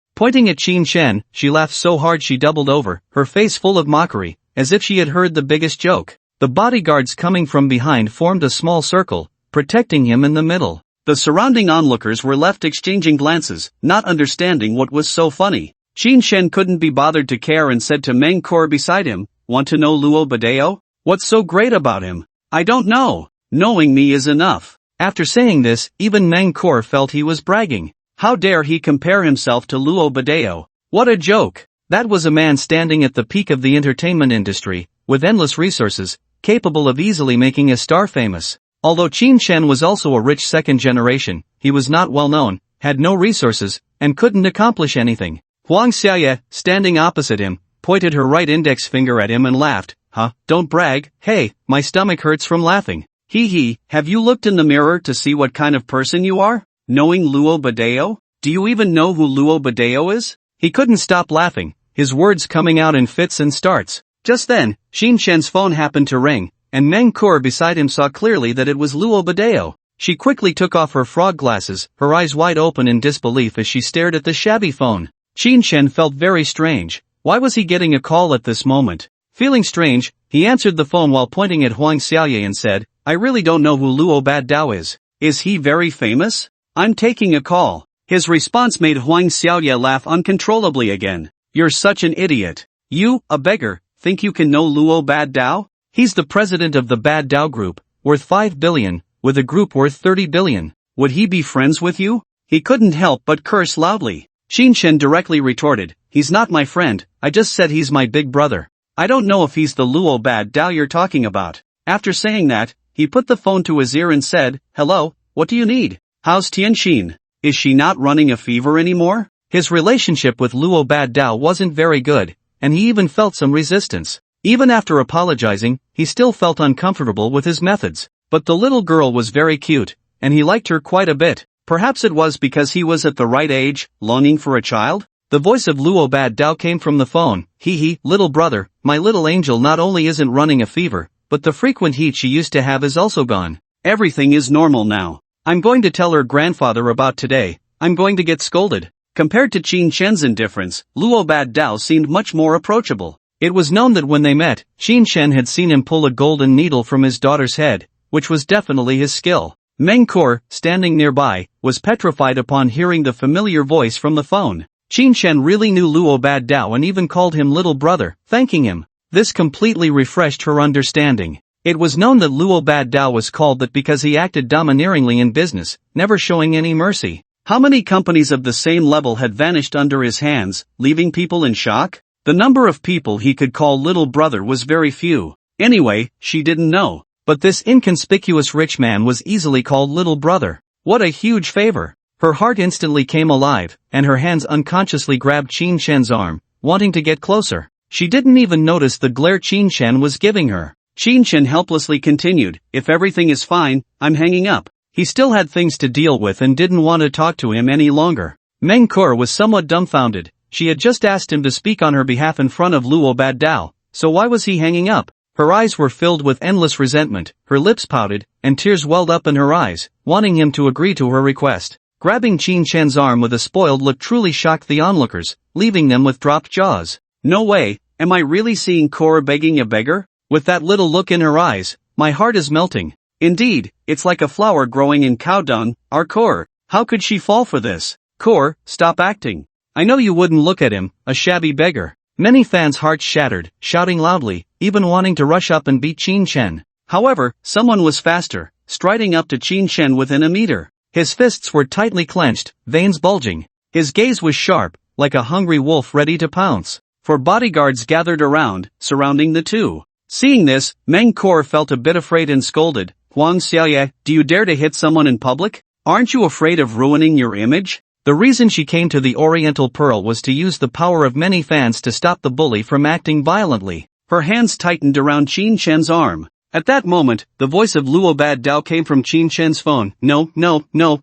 Pointing at Qin Shen, she laughed so hard she doubled over, her face full of mockery, as if she had heard the biggest joke. The bodyguards coming from behind formed a small circle, protecting him in the middle. The surrounding onlookers were left exchanging glances, not understanding what was so funny. Qin Shen couldn't be bothered to care and said to Mengkoor beside him, "Want to know Luo Badeo? What's so great about him?" "I don't know. Knowing me is enough." After saying this, even Mengkoor felt he was bragging. How dare he compare himself to Luo Badeo? What a joke! That was a man standing at the peak of the entertainment industry, with endless resources, capable of easily making a star famous. Although Qin Shen was also a rich second generation, he was not well known, had no resources, and couldn't accomplish anything. Huang Xiaoye, standing opposite him, pointed her right index finger at him and laughed. "Huh, don't brag, hey, my stomach hurts from laughing. Hee, have you looked in the mirror to see what kind of person you are? Knowing Luo Badeo? Do you even know who Luo Badeo is?" He couldn't stop laughing, his words coming out in fits and starts. Just then, Xin Shen's phone happened to ring, and Meng Kur beside him saw clearly that it was Luo Badeo. She quickly took off her frog glasses, her eyes wide open in disbelief as she stared at the shabby phone. Xin Shen felt very strange. Why was he getting a call at this moment? Feeling strange, he answered the phone while pointing at Huang Xiaoye and said, I really don't know who Luo Badao is. Is he very famous? I'm taking a call. His response made Huang Xiaoye laugh uncontrollably again. You're such an idiot. You, a beggar, think you can know Luo Badao? He's the president of the Badao Group, worth 5 billion, with a group worth 30 billion. Would he be friends with you? He couldn't help but curse loudly. Xin Shen directly retorted, he's not my friend, I just said he's my big brother. I don't know if he's the Luo Badao you're talking about. After saying that, he put the phone to his ear and said, hello, what do you need? How's Tianxin? Is she not running a fever anymore? His relationship with Luo Badao wasn't very good, and he even felt some resistance. Even after apologizing, he still felt uncomfortable with his methods. But the little girl was very cute, and he liked her quite a bit. Perhaps it was because he was at the right age, longing for a child? The voice of Luo Badao came from the phone. Hee, little brother, my little angel not only isn't running a fever, but the frequent heat she used to have is also gone. Everything is normal now. I'm going to tell her grandfather about today. I'm going to get scolded. Compared to Qin Shen's indifference, Luo Badao seemed much more approachable. It was known that when they met, Qin Shen had seen him pull a golden needle from his daughter's head, which was definitely his skill. Meng Kur, standing nearby, was petrified upon hearing the familiar voice from the phone. Qin Shen really knew Luo Badao and even called him little brother, thanking him. This completely refreshed her understanding. It was known that Luo Badao was called that because he acted domineeringly in business, never showing any mercy. How many companies of the same level had vanished under his hands, leaving people in shock? The number of people he could call little brother was very few. Anyway, she didn't know. But this inconspicuous rich man was easily called little brother. What a huge favor. Her heart instantly came alive, and her hands unconsciously grabbed Qin Shen's arm, wanting to get closer. She didn't even notice the glare Qin Shen was giving her. Qin Shen helplessly continued, if everything is fine, I'm hanging up. He still had things to deal with and didn't want to talk to him any longer. Meng Kur was somewhat dumbfounded. She had just asked him to speak on her behalf in front of Luo Badao, so why was he hanging up? Her eyes were filled with endless resentment, her lips pouted, and tears welled up in her eyes, wanting him to agree to her request. Grabbing Qin Shen's arm with a spoiled look truly shocked the onlookers, leaving them with dropped jaws. No way, am I really seeing Cora begging a beggar? With that little look in her eyes, my heart is melting. Indeed, it's like a flower growing in cow dung. Our Cora, how could she fall for this? Cora, stop acting. I know you wouldn't look at him, a shabby beggar. Many fans' hearts shattered, shouting loudly, even wanting to rush up and beat Qin Shen. However, someone was faster, striding up to Qin Shen within a meter. His fists were tightly clenched, veins bulging. His gaze was sharp, like a hungry wolf ready to pounce. For bodyguards gathered around, surrounding the two. Seeing this, Meng Kur felt a bit afraid and scolded, Huang Xiaoye, do you dare to hit someone in public? Aren't you afraid of ruining your image? The reason she came to the Oriental Pearl was to use the power of many fans to stop the bully from acting violently. Her hands tightened around Qin Shen's arm. At that moment, the voice of Luo Badao came from Qin Shen's phone. No,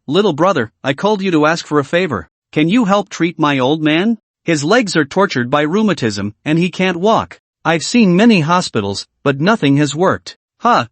little brother, I called you to ask for a favor. Can you help treat my old man? His legs are tortured by rheumatism, and he can't walk. I've seen many hospitals, but nothing has worked.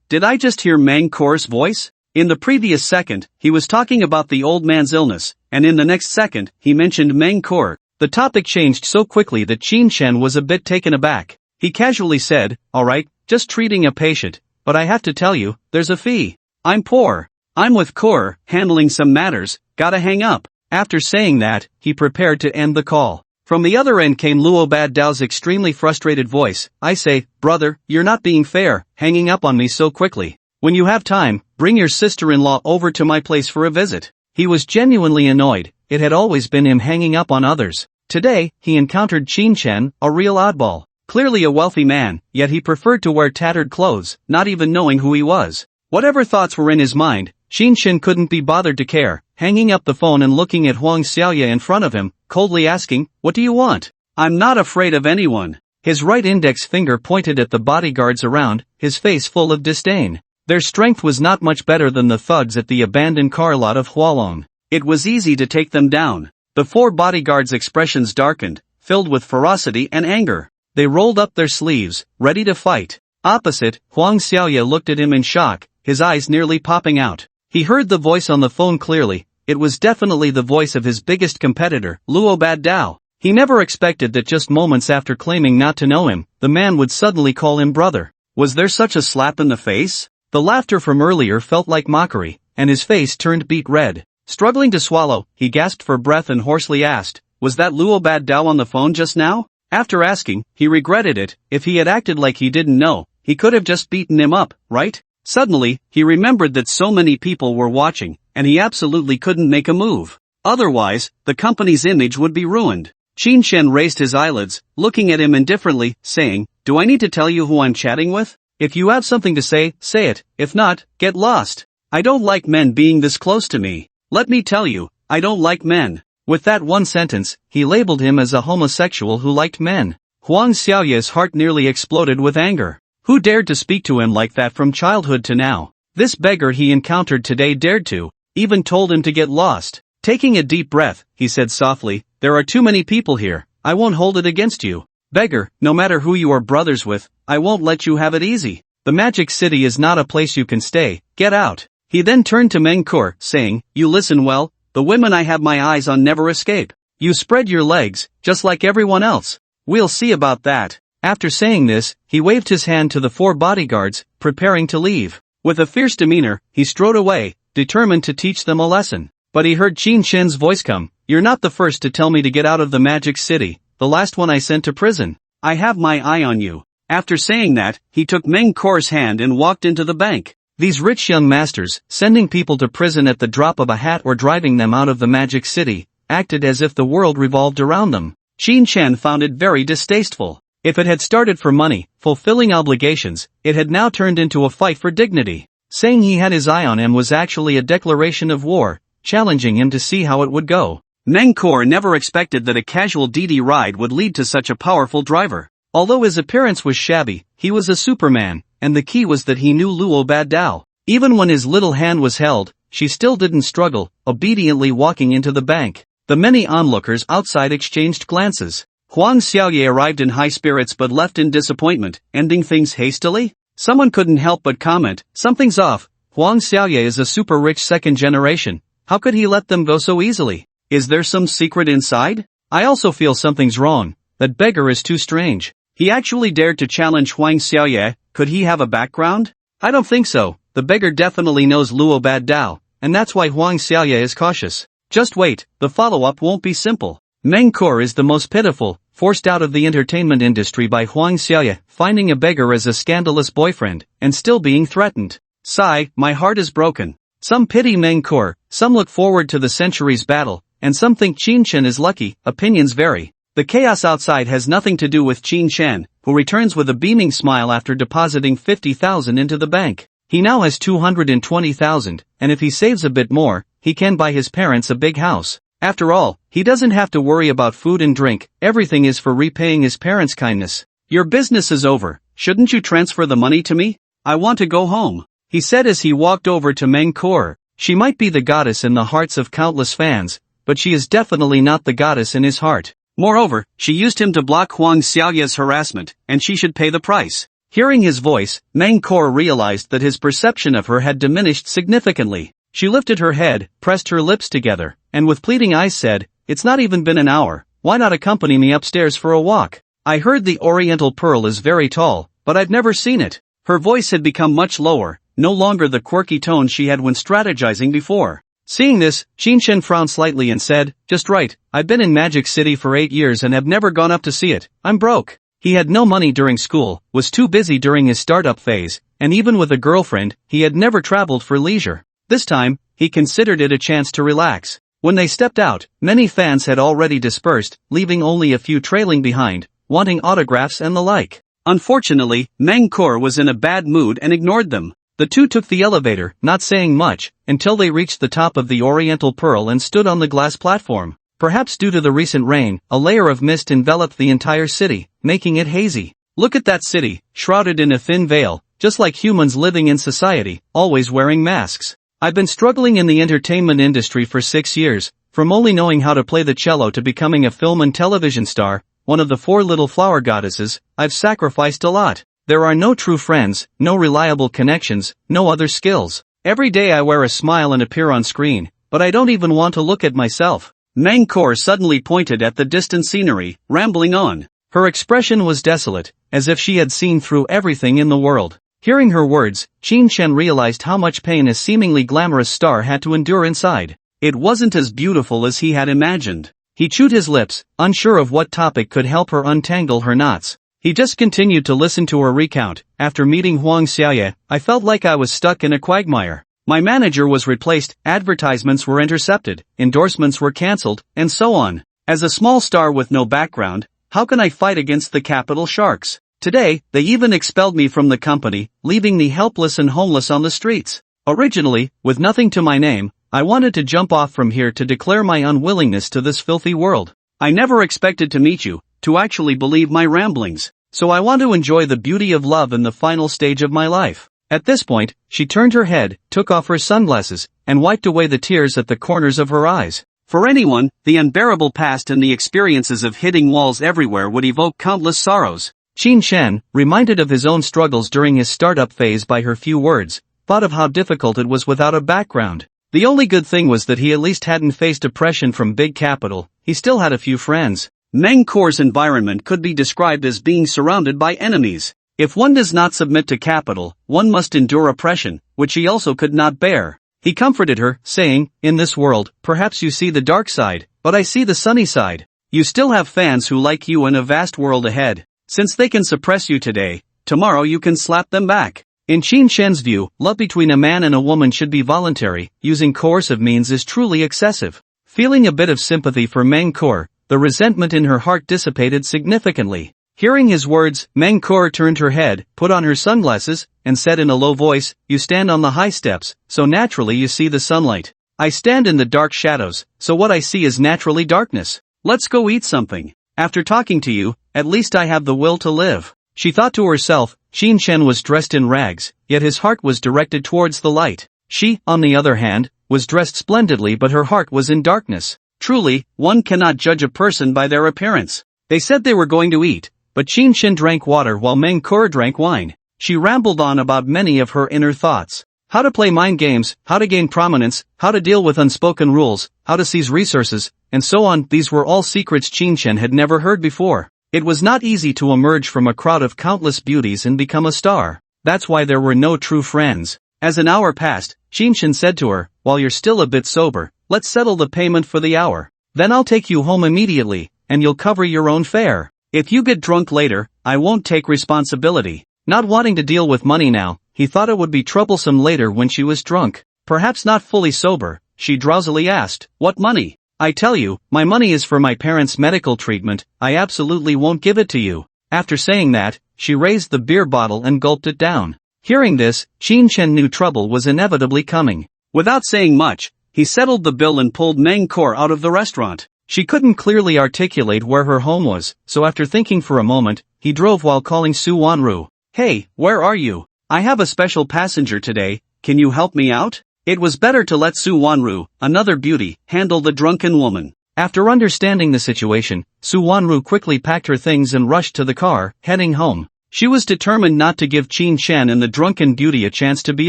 Did I just hear Meng Kur's voice? In the previous second, he was talking about the old man's illness, and in the next second, he mentioned Meng Kur. The topic changed so quickly that Qin Shen was a bit taken aback. He casually said, alright, just treating a patient, but I have to tell you, there's a fee. I'm poor. I'm with Kur, handling some matters, gotta hang up. After saying that, he prepared to end the call. From the other end came Luo Badao's extremely frustrated voice. I say, brother, you're not being fair, hanging up on me so quickly. When you have time, bring your sister-in-law over to my place for a visit. He was genuinely annoyed. It had always been him hanging up on others. Today, he encountered Qin Shen, a real oddball. Clearly a wealthy man, yet he preferred to wear tattered clothes, not even knowing who he was. Whatever thoughts were in his mind, Qin Shen couldn't be bothered to care, hanging up the phone and looking at Huang Xiaoye in front of him, coldly asking, what do you want? I'm not afraid of anyone. His right index finger pointed at the bodyguards around, his face full of disdain. Their strength was not much better than the thugs at the abandoned car lot of Hualong. It was easy to take them down. The four bodyguards' expressions darkened, filled with ferocity and anger. They rolled up their sleeves, ready to fight. Opposite, Huang Xiaoye looked at him in shock, his eyes nearly popping out. He heard the voice on the phone clearly. It was definitely the voice of his biggest competitor, Luo Baddao. He never expected that just moments after claiming not to know him, the man would suddenly call him brother. Was there such a slap in the face? The laughter from earlier felt like mockery, and his face turned beet red. Struggling to swallow, he gasped for breath and hoarsely asked, "Was that Luo Baddao on the phone just now?" After asking, he regretted it. If he had acted like he didn't know, he could have just beaten him up, right? Suddenly, he remembered that so many people were watching, and he absolutely couldn't make a move. Otherwise, the company's image would be ruined. Qin Shen raised his eyelids, looking at him indifferently, saying, "Do I need to tell you who I'm chatting with? If you have something to say, say it. If not, get lost. I don't like men being this close to me. Let me tell you, I don't like men." With that one sentence, he labeled him as a homosexual who liked men. Huang Xiaoye's heart nearly exploded with anger. Who dared to speak to him like that from childhood to now? This beggar he encountered today dared to, even told him to get lost. Taking a deep breath, he said softly, "There are too many people here, I won't hold it against you. Beggar, no matter who you are brothers with, I won't let you have it easy. The Magic City is not a place you can stay, get out." He then turned to Meng Kur, saying, "You listen well, the women I have my eyes on never escape. You spread your legs, just like everyone else. We'll see about that." After saying this, he waved his hand to the 4 bodyguards, preparing to leave. With a fierce demeanor, he strode away, determined to teach them a lesson. But he heard Qin Shen's voice come, "You're not the first to tell me to get out of the Magic City, the last one I sent to prison. I have my eye on you." After saying that, he took Meng Kor's hand and walked into the bank. These rich young masters, sending people to prison at the drop of a hat or driving them out of the Magic City, acted as if the world revolved around them. Qin Shen found it very distasteful. If it had started for money, fulfilling obligations, it had now turned into a fight for dignity. Saying he had his eye on him was actually a declaration of war, challenging him to see how it would go. Meng Kor never expected that a casual DD ride would lead to such a powerful driver. Although his appearance was shabby, he was a superman, and the key was that he knew Luo Baddao. Even when his little hand was held, she still didn't struggle, obediently walking into the bank. The many onlookers outside exchanged glances. Huang Xiaoye arrived in high spirits but left in disappointment, ending things hastily? Someone couldn't help but comment, "Something's off. Huang Xiaoye is a super rich second generation. How could he let them go so easily? Is there some secret inside? I also feel something's wrong. That beggar is too strange. He actually dared to challenge Huang Xiaoye. Could he have a background? I don't think so. The beggar definitely knows Luo Baddao, and that's why Huang Xiaoye is cautious. Just wait, the follow-up won't be simple." Meng Kor is the most pitiful, forced out of the entertainment industry by Huang Xiaoye, finding a beggar as a scandalous boyfriend, and still being threatened. Sigh, my heart is broken. Some pity Meng Kor, some look forward to the century's battle, and some think Qin Shen is lucky. Opinions vary. The chaos outside has nothing to do with Qin Shen, who returns with a beaming smile after depositing 50,000 into the bank. He now has 220,000, and if he saves a bit more, he can buy his parents a big house. After all, he doesn't have to worry about food and drink, everything is for repaying his parents' kindness. "Your business is over, shouldn't you transfer the money to me? I want to go home," he said as he walked over to Meng Kor. She might be the goddess in the hearts of countless fans, but she is definitely not the goddess in his heart. Moreover, she used him to block Huang Xiaoye's harassment, and she should pay the price. Hearing his voice, Meng Kor realized that his perception of her had diminished significantly. She lifted her head, pressed her lips together, and with pleading eyes said, "It's not even been an hour, why not accompany me upstairs for a walk? I heard the Oriental Pearl is very tall, but I've never seen it." Her voice had become much lower, no longer the quirky tone she had when strategizing before. Seeing this, Qin Shen frowned slightly and said, "Just right, I've been in Magic City for 8 years and have never gone up to see it. I'm broke." He had no money during school, was too busy during his startup phase, and even with a girlfriend, he had never traveled for leisure. This time, he considered it a chance to relax. When they stepped out, many fans had already dispersed, leaving only a few trailing behind, wanting autographs and the like. Unfortunately, Meng Kor was in a bad mood and ignored them. The two took the elevator, not saying much, until they reached the top of the Oriental Pearl and stood on the glass platform. Perhaps due to the recent rain, a layer of mist enveloped the entire city, making it hazy. Look at that city, shrouded in a thin veil, just like humans living in society, always wearing masks. I've been struggling in the entertainment industry for 6 years, from only knowing how to play the cello to becoming a film and television star. one of the 4 little flower goddesses, I've sacrificed a lot. There are no true friends, no reliable connections, no other skills. Every day I wear a smile and appear on screen, but I don't even want to look at myself. Mangkor suddenly pointed at the distant scenery, rambling on. Her expression was desolate, as if she had seen through everything in the world. Hearing her words, Qin Shen realized how much pain a seemingly glamorous star had to endure inside. It wasn't as beautiful as he had imagined. He chewed his lips, unsure of what topic could help her untangle her knots. He just continued to listen to her recount. After meeting Huang Xiaoye, I felt like I was stuck in a quagmire. My manager was replaced, advertisements were intercepted, endorsements were cancelled, and so on. As a small star with no background, how can I fight against the capital sharks? Today, they even expelled me from the company, leaving me helpless and homeless on the streets. Originally, with nothing to my name, I wanted to jump off from here to declare my unwillingness to this filthy world. I never expected to meet you, to actually believe my ramblings. So I want to enjoy the beauty of love in the final stage of my life. At this point, she turned her head, took off her sunglasses, and wiped away the tears at the corners of her eyes. For anyone, the unbearable past and the experiences of hitting walls everywhere would evoke countless sorrows. Qin Shen, reminded of his own struggles during his startup phase by her few words, thought of how difficult it was without a background. The only good thing was that he at least hadn't faced oppression from big capital, he still had a few friends. Mengkor's environment could be described as being surrounded by enemies. If one does not submit to capital, one must endure oppression, which he also could not bear. He comforted her, saying, "In this world, perhaps you see the dark side, but I see the sunny side. You still have fans who like you and a vast world ahead. Since they can suppress you today, tomorrow you can slap them back." In Qin Shen's view, love between a man and a woman should be voluntary. Using coercive means is truly excessive. Feeling a bit of sympathy for Mengkor, the resentment in her heart dissipated significantly. Hearing his words, Mengkor turned her head, put on her sunglasses, and said in a low voice, "You stand on the high steps, so naturally you see the sunlight. I stand in the dark shadows, so what I see is naturally darkness. Let's go eat something. After talking to you, at least I have the will to live." She thought to herself. Qin Shen was dressed in rags, yet his heart was directed towards the light. She, on the other hand, was dressed splendidly but her heart was in darkness. Truly, one cannot judge a person by their appearance. They said they were going to eat, but Qin Shen drank water while Mengkor drank wine. She rambled on about many of her inner thoughts. How to play mind games, how to gain prominence, how to deal with unspoken rules, how to seize resources, and so on. These were all secrets Qin Shen had never heard before. It was not easy to emerge from a crowd of countless beauties and become a star. That's why there were no true friends. As an hour passed, Qin Shen said to her, "While you're still a bit sober, let's settle the payment for the hour. Then I'll take you home immediately, and you'll cover your own fare. If you get drunk later, I won't take responsibility." Not wanting to deal with money now, he thought it would be troublesome later when she was drunk. Perhaps not fully sober, she drowsily asked, "What money?" "I tell you, my money is for my parents' medical treatment, I absolutely won't give it to you." After saying that, she raised the beer bottle and gulped it down. Hearing this, Qin Shen knew trouble was inevitably coming. Without saying much, he settled the bill and pulled Mengkor out of the restaurant. She couldn't clearly articulate where her home was, so after thinking for a moment, he drove while calling Su Wanru. "Hey, where are you? I have a special passenger today, can you help me out?" It was better to let Su Wanru, another beauty, handle the drunken woman. After understanding the situation, Su Wanru quickly packed her things and rushed to the car, heading home. She was determined not to give Qin Shen and the drunken beauty a chance to be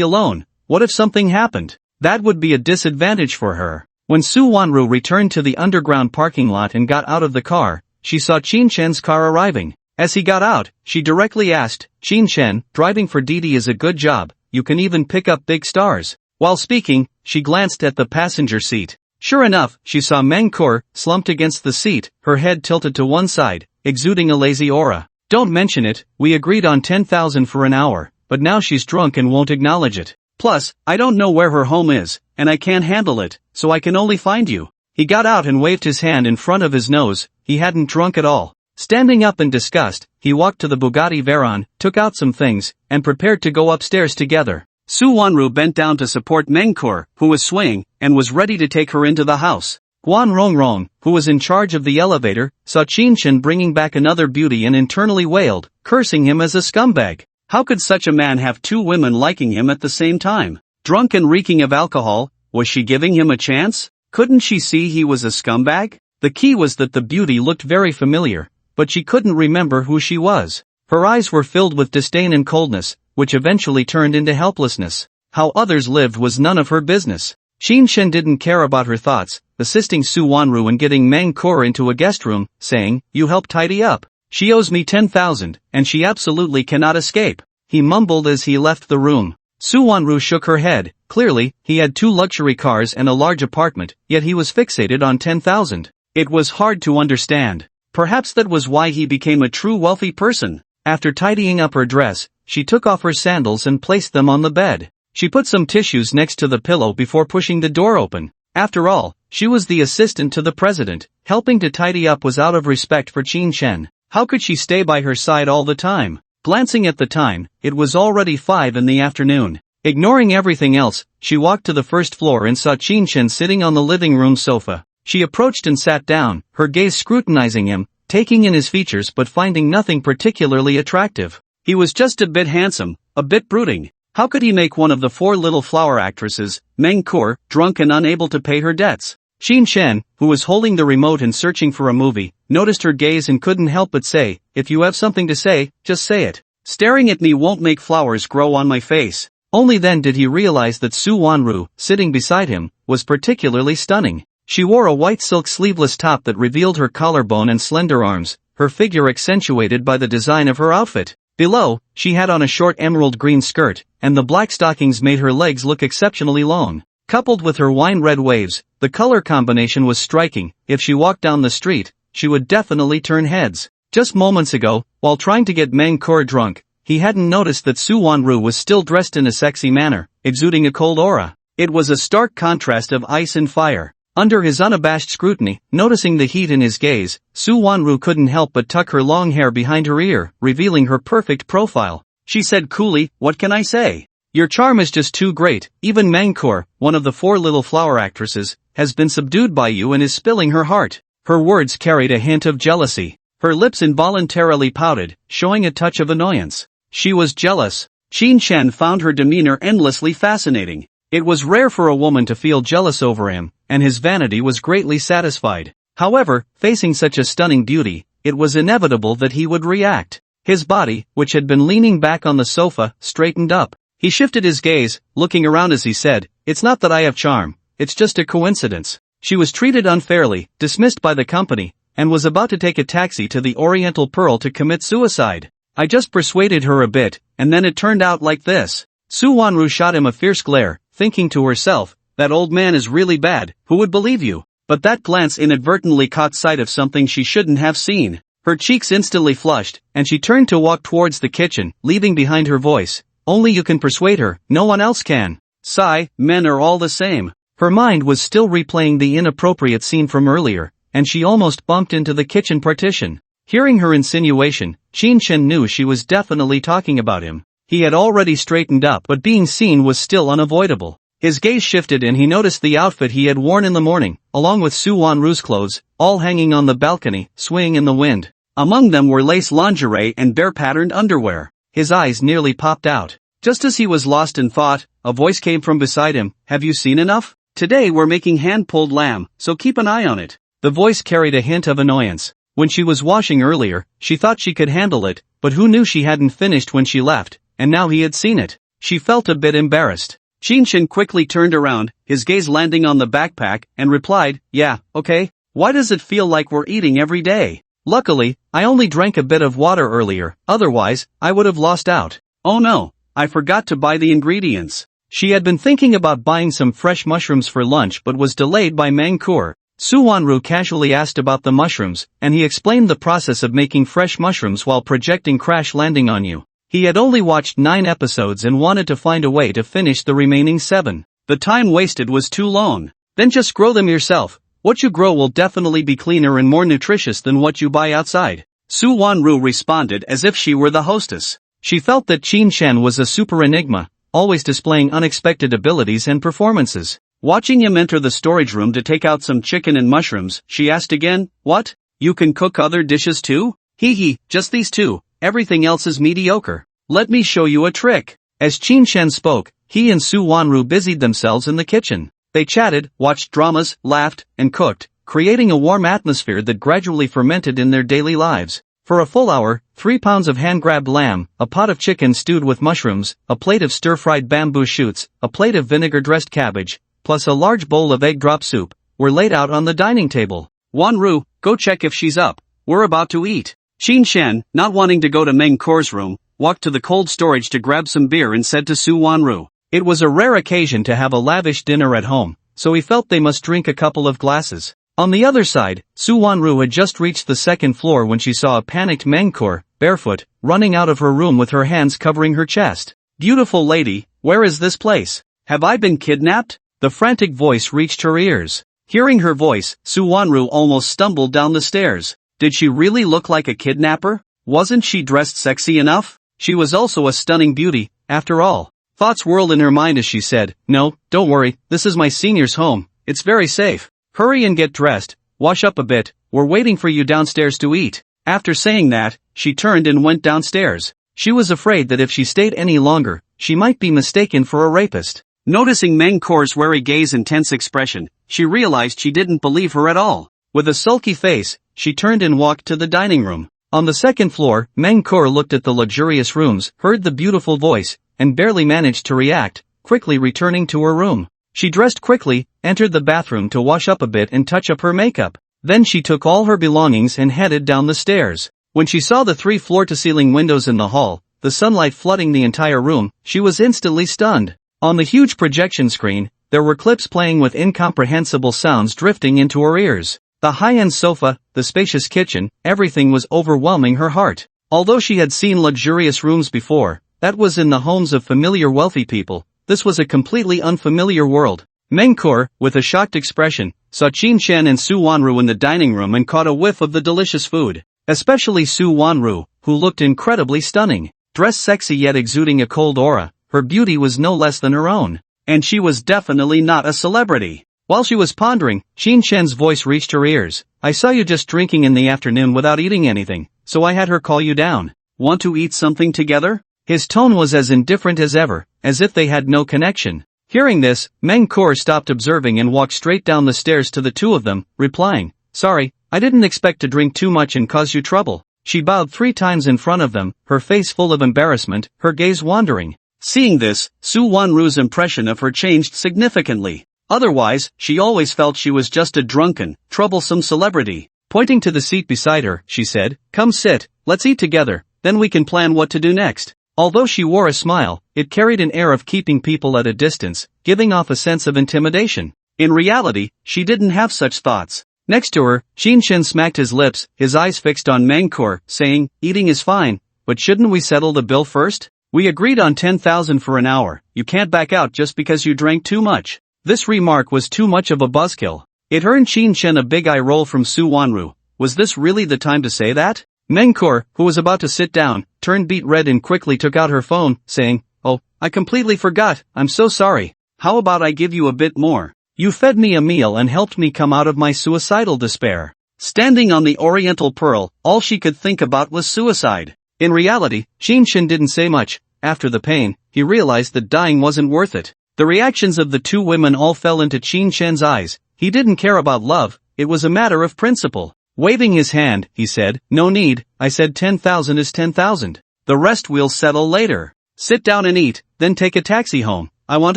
alone. What if something happened? That would be a disadvantage for her. When Su Wanru returned to the underground parking lot and got out of the car, she saw Qin Shen's car arriving. As he got out, she directly asked, "Qin Shen, driving for Didi is a good job, you can even pick up big stars." While speaking, she glanced at the passenger seat. Sure enough, she saw Mengkor, slumped against the seat, her head tilted to one side, exuding a lazy aura. "Don't mention it, we agreed on 10,000 for an hour, but now she's drunk and won't acknowledge it. Plus, I don't know where her home is, and I can't handle it, so I can only find you." He got out and waved his hand in front of his nose. He hadn't drunk at all. Standing up in disgust, he walked to the Bugatti Veyron, took out some things, and prepared to go upstairs together. Su Wanru bent down to support Mengkor, who was swaying, and was ready to take her into the house. Guan Rongrong, who was in charge of the elevator, saw Qin Shen bringing back another beauty and internally wailed, cursing him as a scumbag. How could such a man have two women liking him at the same time? Drunk and reeking of alcohol, was she giving him a chance? Couldn't she see he was a scumbag? The key was that the beauty looked very familiar, but she couldn't remember who she was. Her eyes were filled with disdain and coldness, which eventually turned into helplessness. How others lived was none of her business. Qin Shen didn't care about her thoughts, assisting Su Wanru in getting Mang Kor into a guest room, saying, "You help tidy up. She owes me 10,000, and she absolutely cannot escape," he mumbled as he left the room. Su Wanru shook her head. Clearly, he had 2 luxury cars and a large apartment, yet he was fixated on 10,000. It was hard to understand. Perhaps that was why he became a true wealthy person. After tidying up her dress, she took off her sandals and placed them on the bed. She put some tissues next to the pillow before pushing the door open. After all, she was the assistant to the president. Helping to tidy up was out of respect for Qin Shen. How could she stay by her side all the time? Glancing at the time, it was already 5 in the afternoon. Ignoring everything else, she walked to the first floor and saw Qin Shen sitting on the living room sofa. She approached and sat down, her gaze scrutinizing him, taking in his features but finding nothing particularly attractive. He was just a bit handsome, a bit brooding. How could he make one of the 4 little flower actresses, Mang Kor, drunk and unable to pay her debts? Qin Shen, who was holding the remote and searching for a movie, noticed her gaze and couldn't help but say, "If you have something to say, just say it. Staring at me won't make flowers grow on my face." Only then did he realize that Su Wanru, sitting beside him, was particularly stunning. She wore a white silk sleeveless top that revealed her collarbone and slender arms, her figure accentuated by the design of her outfit. Below, she had on a short emerald green skirt, and the black stockings made her legs look exceptionally long. Coupled with her wine-red waves, the color combination was striking. If she walked down the street, she would definitely turn heads. Just moments ago, while trying to get Mang Kor drunk, he hadn't noticed that Su Wanru was still dressed in a sexy manner, exuding a cold aura. It was a stark contrast of ice and fire. Under his unabashed scrutiny, noticing the heat in his gaze, Su Wanru couldn't help but tuck her long hair behind her ear, revealing her perfect profile. She said coolly, "What can I say? Your charm is just too great. Even Mang Kor, one of the 4 little flower actresses, has been subdued by you and is spilling her heart." Her words carried a hint of jealousy. Her lips involuntarily pouted, showing a touch of annoyance. She was jealous. Qin Shen found her demeanor endlessly fascinating. It was rare for a woman to feel jealous over him, and his vanity was greatly satisfied. However, facing such a stunning beauty, it was inevitable that he would react. His body, which had been leaning back on the sofa, straightened up. He shifted his gaze, looking around as he said, "It's not that I have charm, it's just a coincidence." She was treated unfairly, dismissed by the company, and was about to take a taxi to the Oriental Pearl to commit suicide. "I just persuaded her a bit, and then it turned out like this." Su Wanru shot him a fierce glare, thinking to herself, "That old man is really bad, who would believe you?" But that glance inadvertently caught sight of something she shouldn't have seen. Her cheeks instantly flushed, and she turned to walk towards the kitchen, leaving behind her voice, "Only you can persuade her, no one else can. Sigh, men are all the same." Her mind was still replaying the inappropriate scene from earlier, and she almost bumped into the kitchen partition. Hearing her insinuation, Qin Shen knew she was definitely talking about him. He had already straightened up, but being seen was still unavoidable. His gaze shifted and he noticed the outfit he had worn in the morning, along with Su Wanru's clothes, all hanging on the balcony, swaying in the wind. Among them were lace lingerie and bear-patterned underwear. His eyes nearly popped out. Just as he was lost in thought, a voice came from beside him, "Have you seen enough? Today we're making hand-pulled lamb, so keep an eye on it." The voice carried a hint of annoyance. When she was washing earlier, she thought she could handle it, but who knew she hadn't finished when she left, and now he had seen it. She felt a bit embarrassed. Qin Shen quickly turned around, his gaze landing on the backpack, and replied, "Yeah, okay. Why does it feel like we're eating every day? Luckily, I only drank a bit of water earlier, otherwise, I would have lost out. Oh no, I forgot to buy the ingredients." She had been thinking about buying some fresh mushrooms for lunch but was delayed by Mang Kor. Su Wanru casually asked about the mushrooms, and he explained the process of making fresh mushrooms while projecting crash landing on you. He had only watched 9 episodes and wanted to find a way to finish the remaining 7. The time wasted was too long. Then just grow them yourself. What you grow will definitely be cleaner and more nutritious than what you buy outside. Su Wanru responded as if she were the hostess. She felt that Qin Shen was a super enigma, always displaying unexpected abilities and performances. Watching him enter the storage room to take out some chicken and mushrooms, she asked again, "What? You can cook other dishes too?" "Hee, just these 2. Everything else is mediocre. Let me show you a trick." As Qin Shen spoke, he and Su Wanru busied themselves in the kitchen. They chatted, watched dramas, laughed, and cooked, creating a warm atmosphere that gradually fermented in their daily lives. For a full hour, 3 pounds of hand-grabbed lamb, a pot of chicken stewed with mushrooms, a plate of stir-fried bamboo shoots, a plate of vinegar-dressed cabbage, plus a large bowl of egg drop soup, were laid out on the dining table. Wanru, go check if she's up. We're about to eat. Qin Shen, not wanting to go to Meng Kor's room, walked to the cold storage to grab some beer and said to Su Wanru. It was a rare occasion to have a lavish dinner at home, so he felt they must drink a couple of glasses. On the other side, Su Wanru had just reached the second floor when she saw a panicked Meng Kor, barefoot, running out of her room with her hands covering her chest. Beautiful lady, where is this place? Have I been kidnapped? The frantic voice reached her ears. Hearing her voice, Su Wanru almost stumbled down the stairs. Did she really look like a kidnapper? Wasn't she dressed sexy enough? She was also a stunning beauty, after all. Thoughts whirled in her mind as she said, no, don't worry, this is my senior's home, it's very safe. Hurry and get dressed, wash up a bit, we're waiting for you downstairs to eat. After saying that, she turned and went downstairs. She was afraid that if she stayed any longer, she might be mistaken for a rapist. Noticing Meng Kor's wary gaze and tense expression, she realized she didn't believe her at all. With a sulky face, she turned and walked to the dining room. On the second floor, Meng Kor looked at the luxurious rooms, heard the beautiful voice, and barely managed to react, quickly returning to her room. She dressed quickly, entered the bathroom to wash up a bit and touch up her makeup. Then she took all her belongings and headed down the stairs. When she saw the 3 floor-to-ceiling windows in the hall, the sunlight flooding the entire room, she was instantly stunned. On the huge projection screen, there were clips playing with incomprehensible sounds drifting into her ears. The high-end sofa, the spacious kitchen, everything was overwhelming her heart. Although she had seen luxurious rooms before, that was in the homes of familiar wealthy people, this was a completely unfamiliar world. Meng Kor, with a shocked expression, saw Qin Shen and Su Wanru in the dining room and caught a whiff of the delicious food. Especially Su Wanru, who looked incredibly stunning. Dressed sexy yet exuding a cold aura, her beauty was no less than her own. And she was definitely not a celebrity. While she was pondering, Qin Shen's voice reached her ears. I saw you just drinking in the afternoon without eating anything, so I had her call you down. Want to eat something together? His tone was as indifferent as ever, as if they had no connection. Hearing this, Meng Kor stopped observing and walked straight down the stairs to the two of them, replying, sorry, I didn't expect to drink too much and cause you trouble. She bowed 3 times in front of them, her face full of embarrassment, her gaze wandering. Seeing this, Su Wanru's impression of her changed significantly. Otherwise, she always felt she was just a drunken, troublesome celebrity. Pointing to the seat beside her, she said, come sit, let's eat together, then we can plan what to do next. Although she wore a smile, it carried an air of keeping people at a distance, giving off a sense of intimidation. In reality, she didn't have such thoughts. Next to her, Qin Shen smacked his lips, his eyes fixed on Meng Kor, saying, eating is fine, but shouldn't we settle the bill first? We agreed on 10,000 for an hour, you can't back out just because you drank too much. This remark was too much of a buzzkill. It earned Qin Shen a big eye roll from Su Wanru. Was this really the time to say that? Meng Kor, who was about to sit down, turned beet red and quickly took out her phone, saying, oh, I completely forgot, I'm so sorry. How about I give you a bit more? You fed me a meal and helped me come out of my suicidal despair. Standing on the Oriental Pearl, all she could think about was suicide. In reality, Qin Shen didn't say much. After the pain, he realized that dying wasn't worth it. The reactions of the two women all fell into Qin Shen's eyes. He didn't care about love, it was a matter of principle. Waving his hand, he said, no need, I said 10,000 is 10,000. The rest we'll settle later. Sit down and eat, then take a taxi home, I want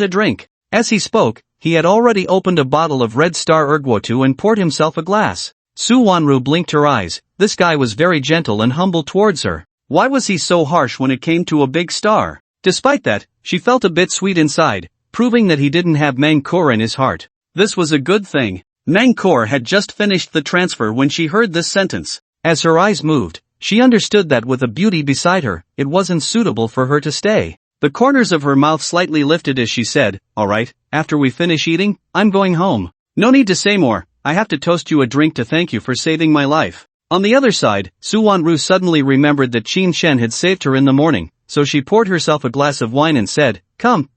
a drink. As he spoke, he had already opened a bottle of Red Star Erguotu and poured himself a glass. Su Wanru blinked her eyes. This guy was very gentle and humble towards her. Why was he so harsh when it came to a big star? Despite that, she felt a bit sweet inside, proving that he didn't have Meng Kor in his heart. This was a good thing. Meng Kor had just finished the transfer when she heard this sentence. As her eyes moved, she understood that with a beauty beside her, it wasn't suitable for her to stay. The corners of her mouth slightly lifted as she said, alright, after we finish eating, I'm going home. No need to say more, I have to toast you a drink to thank you for saving my life. On the other side, Su Wanru suddenly remembered that Qin Shen had saved her in the morning, so she poured herself a glass of wine and said, come,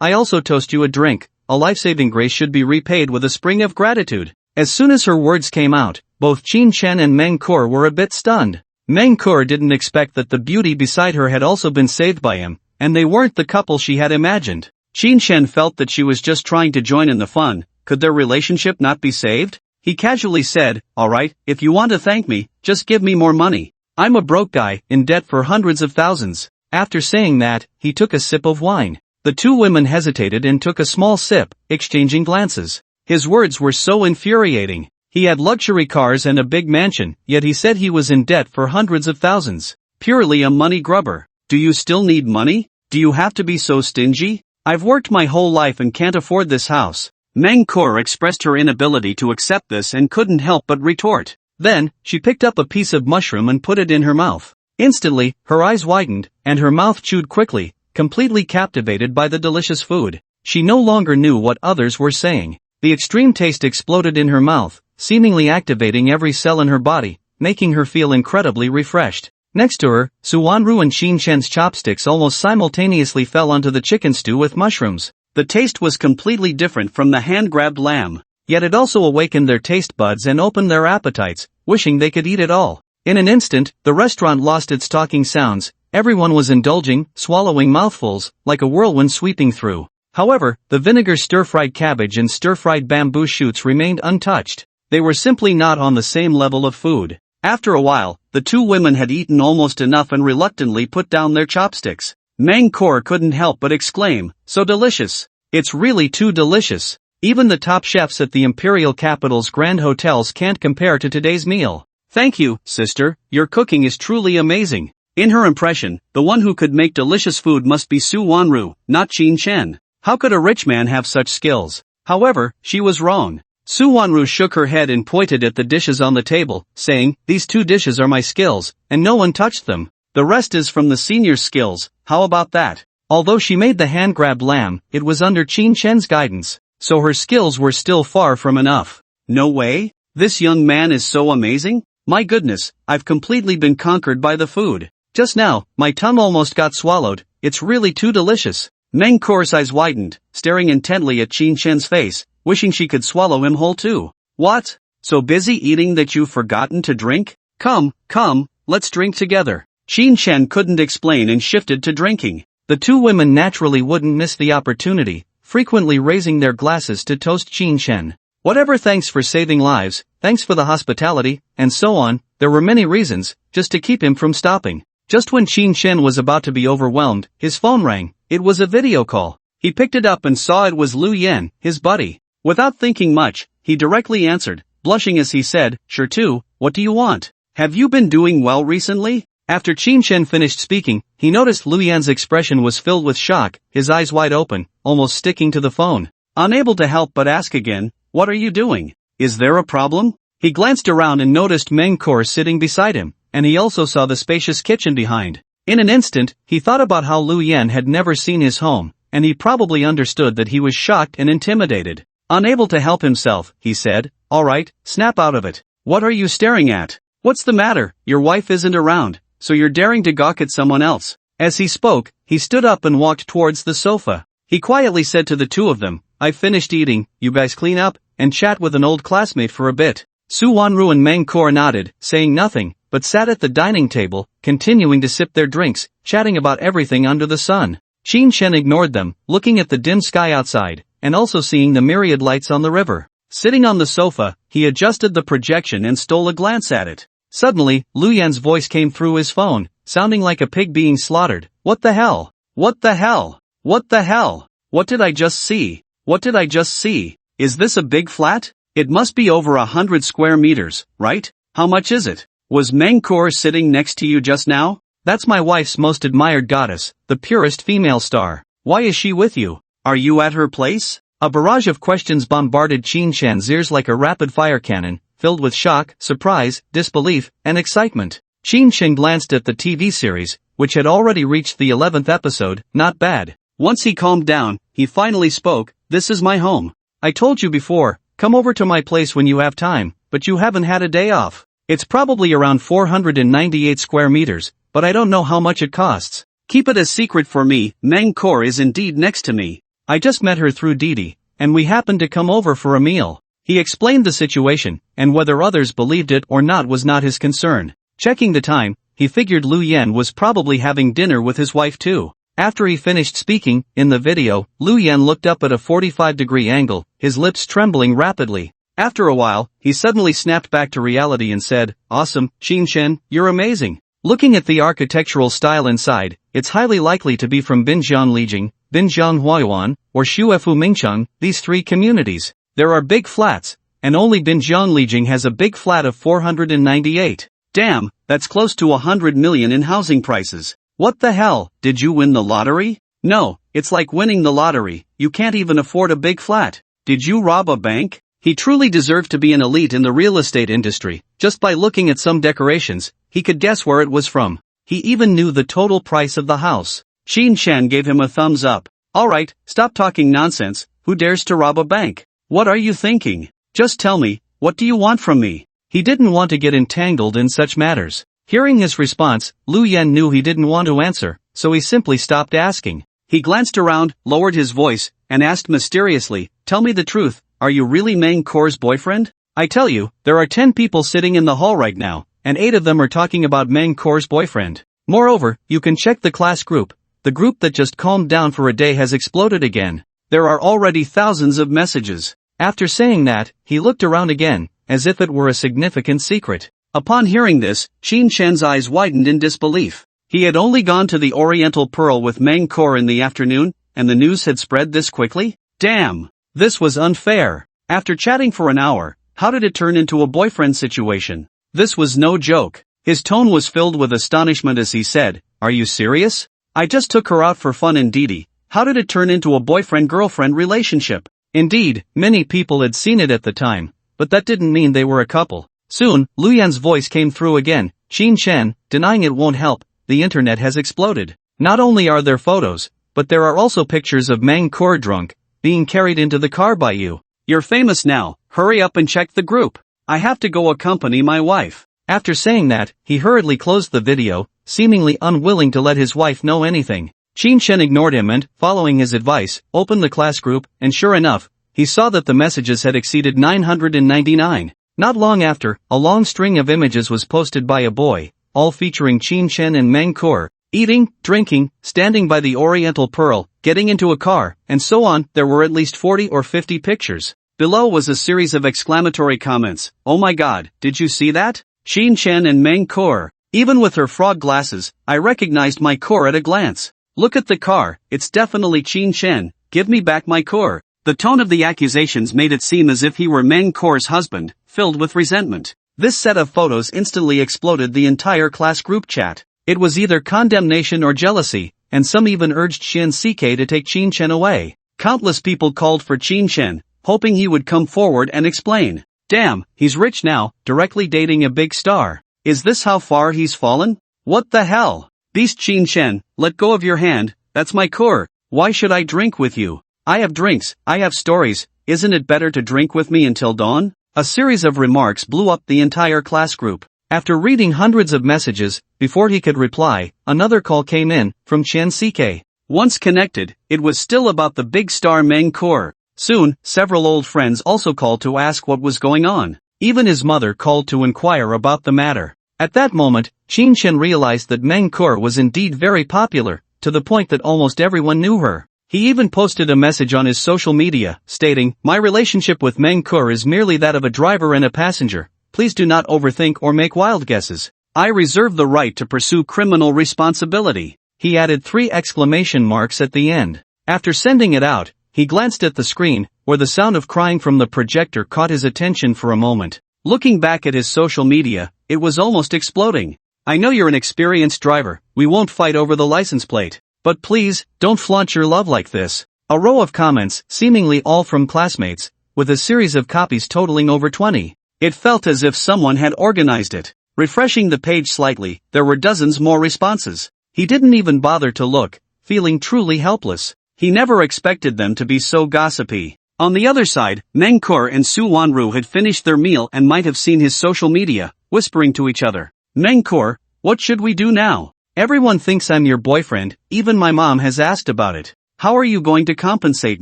I also toast you a drink. A life-saving grace should be repaid with a spring of gratitude. As soon as her words came out, both Qin Shen and Meng Kor were a bit stunned. Meng Kor didn't expect that the beauty beside her had also been saved by him, and they weren't the couple she had imagined. Qin Shen felt that she was just trying to join in the fun. Could their relationship not be saved? He casually said, alright, if you want to thank me, just give me more money. I'm a broke guy, in debt for hundreds of thousands. After saying that, he took a sip of wine. The two women hesitated and took a small sip, exchanging glances. His words were so infuriating. He had luxury cars and a big mansion, yet he said he was in debt for hundreds of thousands. Purely a money grubber. Do you still need money? Do you have to be so stingy? I've worked my whole life and can't afford this house. Mangkor expressed her inability to accept this and couldn't help but retort. Then, she picked up a piece of mushroom and put it in her mouth. Instantly, her eyes widened, and her mouth chewed quickly, completely captivated by the delicious food. She no longer knew what others were saying. The extreme taste exploded in her mouth, seemingly activating every cell in her body, making her feel incredibly refreshed. Next to her, Suwanru and Qinchen's chopsticks almost simultaneously fell onto the chicken stew with mushrooms. The taste was completely different from the hand-grabbed lamb, yet it also awakened their taste buds and opened their appetites, wishing they could eat it all. In an instant, the restaurant lost its talking sounds. Everyone was indulging, swallowing mouthfuls, like a whirlwind sweeping through. However, the vinegar stir-fried cabbage and stir-fried bamboo shoots remained untouched. They were simply not on the same level of food. After a while, the two women had eaten almost enough and reluctantly put down their chopsticks. Mangkor couldn't help but exclaim, "So delicious! It's really too delicious! Even the top chefs at the imperial capital's grand hotels can't compare to today's meal. Thank you, sister, your cooking is truly amazing." In her impression, the one who could make delicious food must be Su Wanru, not Qinchen. How could a rich man have such skills? However, she was wrong. Su Wanru shook her head and pointed at the dishes on the table, saying, "These two dishes are my skills, and no one touched them. The rest is from the senior's skills, how about that?" Although she made the hand-grabbed lamb, it was under Qinchen's guidance, so her skills were still far from enough. No way? This young man is so amazing? My goodness, I've completely been conquered by the food. Just now, my tongue almost got swallowed. It's really too delicious. Mangkor's eyes widened, staring intently at Qinchen's face, wishing she could swallow him whole too. What? So busy eating that you've forgotten to drink? Come, let's drink together. Qinchen couldn't explain and shifted to drinking. The two women naturally wouldn't miss the opportunity, frequently raising their glasses to toast Qinchen. Whatever, thanks for saving lives, thanks for the hospitality, and so on. There were many reasons, just to keep him from stopping. Just when Qinchen was about to be overwhelmed, his phone rang. It was a video call. He picked it up and saw it was Lu Yan, his buddy. Without thinking much, he directly answered, blushing as he said, "Sure too, what do you want? Have you been doing well recently?" After Qinchen finished speaking, he noticed Lu Yan's expression was filled with shock, his eyes wide open, almost sticking to the phone. Unable to help but ask again, "What are you doing? Is there a problem?" He glanced around and noticed Mangkor sitting beside him, and he also saw the spacious kitchen behind. In an instant, he thought about how Lu Yan had never seen his home, and he probably understood that he was shocked and intimidated. Unable to help himself, he said, "All right, snap out of it. What are you staring at? What's the matter? Your wife isn't around, so you're daring to gawk at someone else." As he spoke, he stood up and walked towards the sofa. He quietly said to the two of them, "I've finished eating, you guys clean up, and chat with an old classmate for a bit." Su Wanru and Mangkor nodded, saying nothing, but sat at the dining table, continuing to sip their drinks, chatting about everything under the sun. Qinchen ignored them, looking at the dim sky outside, and also seeing the myriad lights on the river. Sitting on the sofa, he adjusted the projection and stole a glance at it. Suddenly, Lu Yan's voice came through his phone, sounding like a pig being slaughtered. "What the hell? What the hell? What the hell? What did I just see? What did I just see? Is this a big flat? It must be over 100 square meters, right? How much is it? Was Mangkor sitting next to you just now? That's my wife's most admired goddess, the purest female star. Why is she with you? Are you at her place?" A barrage of questions bombarded Qinchen's ears like a rapid-fire cannon, filled with shock, surprise, disbelief, and excitement. Qinchen glanced at the TV series, which had already reached the 11th episode. Not bad. Once he calmed down, he finally spoke, "This is my home. I told you before, come over to my place when you have time, but you haven't had a day off. It's probably around 498 square meters, but I don't know how much it costs. Keep it a secret for me. Mangkor is indeed next to me. I just met her through Didi, and we happened to come over for a meal." He explained the situation, and whether others believed it or not was not his concern. Checking the time, he figured Lu Yan was probably having dinner with his wife too. After he finished speaking, in the video, Lu Yan looked up at a 45-degree angle, his lips trembling rapidly. After a while, he suddenly snapped back to reality and said, "Awesome, Qinchen, you're amazing. Looking at the architectural style inside, it's highly likely to be from Binjiang Lijing, Binjiang Huayuan, or Shuefu Mingcheng, these three communities. There are big flats, and only Binjiang Lijing has a big flat of 498. Damn, that's close to 100 million in housing prices. What the hell, did you win the lottery? No, it's like winning the lottery, you can't even afford a big flat. Did you rob a bank? He truly deserved to be an elite in the real estate industry. Just by looking at some decorations, he could guess where it was from. He even knew the total price of the house. Xin Chen gave him a thumbs up. Alright, stop talking nonsense, who dares to rob a bank? What are you thinking? Just tell me, what do you want from me? He didn't want to get entangled in such matters. Hearing his response, Lu Yan knew he didn't want to answer, so he simply stopped asking. He glanced around, lowered his voice, and asked mysteriously, tell me the truth, are you really Meng Kor's boyfriend? I tell you, there are 10 people sitting in the hall right now, and 8 of them are talking about Meng Kor's boyfriend. Moreover, you can check the class group. The group that just calmed down for a day has exploded again. There are already thousands of messages. After saying that, he looked around again, as if it were a significant secret. Upon hearing this, Xin Chen's eyes widened in disbelief. He had only gone to the Oriental Pearl with Meng Kor in the afternoon, and the news had spread this quickly? Damn! This was unfair. After chatting for an hour, how did it turn into a boyfriend situation? This was no joke. His tone was filled with astonishment as he said, are you serious? I just took her out for fun indeedy. How did it turn into a boyfriend-girlfriend relationship? Indeed, many people had seen it at the time, but that didn't mean they were a couple. Soon, Lu Yan's voice came through again. Xin Chen, denying it won't help, the internet has exploded. Not only are there photos, but there are also pictures of Meng Kor drunk, being carried into the car by you. You're famous now, hurry up and check the group. I have to go accompany my wife. After saying that, he hurriedly closed the video, seemingly unwilling to let his wife know anything. Xin Chen ignored him and, following his advice, opened the class group, and sure enough, he saw that the messages had exceeded 999. Not long after, a long string of images was posted by a boy, all featuring Xin Chen and Meng Kor, eating, drinking, standing by the Oriental Pearl, getting into a car, and so on. There were at least 40 or 50 pictures. Below was a series of exclamatory comments. Oh my god, did you see that? Xin Chen and Meng Kor. Even with her frog glasses, I recognized my Kor at a glance. Look at the car, it's definitely Xin Chen, give me back my Kor. The tone of the accusations made it seem as if he were Meng Kor's husband, filled with resentment. This set of photos instantly exploded the entire class group chat. It was either condemnation or jealousy, and some even urged Xian CK to take Xin Chen away. Countless people called for Xin Chen, hoping he would come forward and explain. Damn, he's rich now, directly dating a big star. Is this how far he's fallen? What the hell? Beast Xin Chen, let go of your hand, that's my Kor. Why should I drink with you? I have drinks, I have stories, isn't it better to drink with me until dawn? A series of remarks blew up the entire class group. After reading hundreds of messages, before he could reply, another call came in, from Chen CK. Once connected, it was still about the big star Meng Kor. Soon, several old friends also called to ask what was going on. Even his mother called to inquire about the matter. At that moment, Xin Chen realized that Meng Kor was indeed very popular, to the point that almost everyone knew her. He even posted a message on his social media, stating, my relationship with Meng Kor is merely that of a driver and a passenger. Please do not overthink or make wild guesses. I reserve the right to pursue criminal responsibility. He added 3 exclamation marks at the end. After sending it out, he glanced at the screen, where the sound of crying from the projector caught his attention for a moment. Looking back at his social media, it was almost exploding. I know you're an experienced driver, we won't fight over the license plate. But please, don't flaunt your love like this. A row of comments, seemingly all from classmates, with a series of copies totaling over 20. It felt as if someone had organized it. Refreshing the page slightly, there were dozens more responses. He didn't even bother to look, feeling truly helpless. He never expected them to be so gossipy. On the other side, Meng Kor and Su Wanru had finished their meal and might have seen his social media, whispering to each other. Meng Kor, what should we do now? Everyone thinks I'm your boyfriend, even my mom has asked about it. How are you going to compensate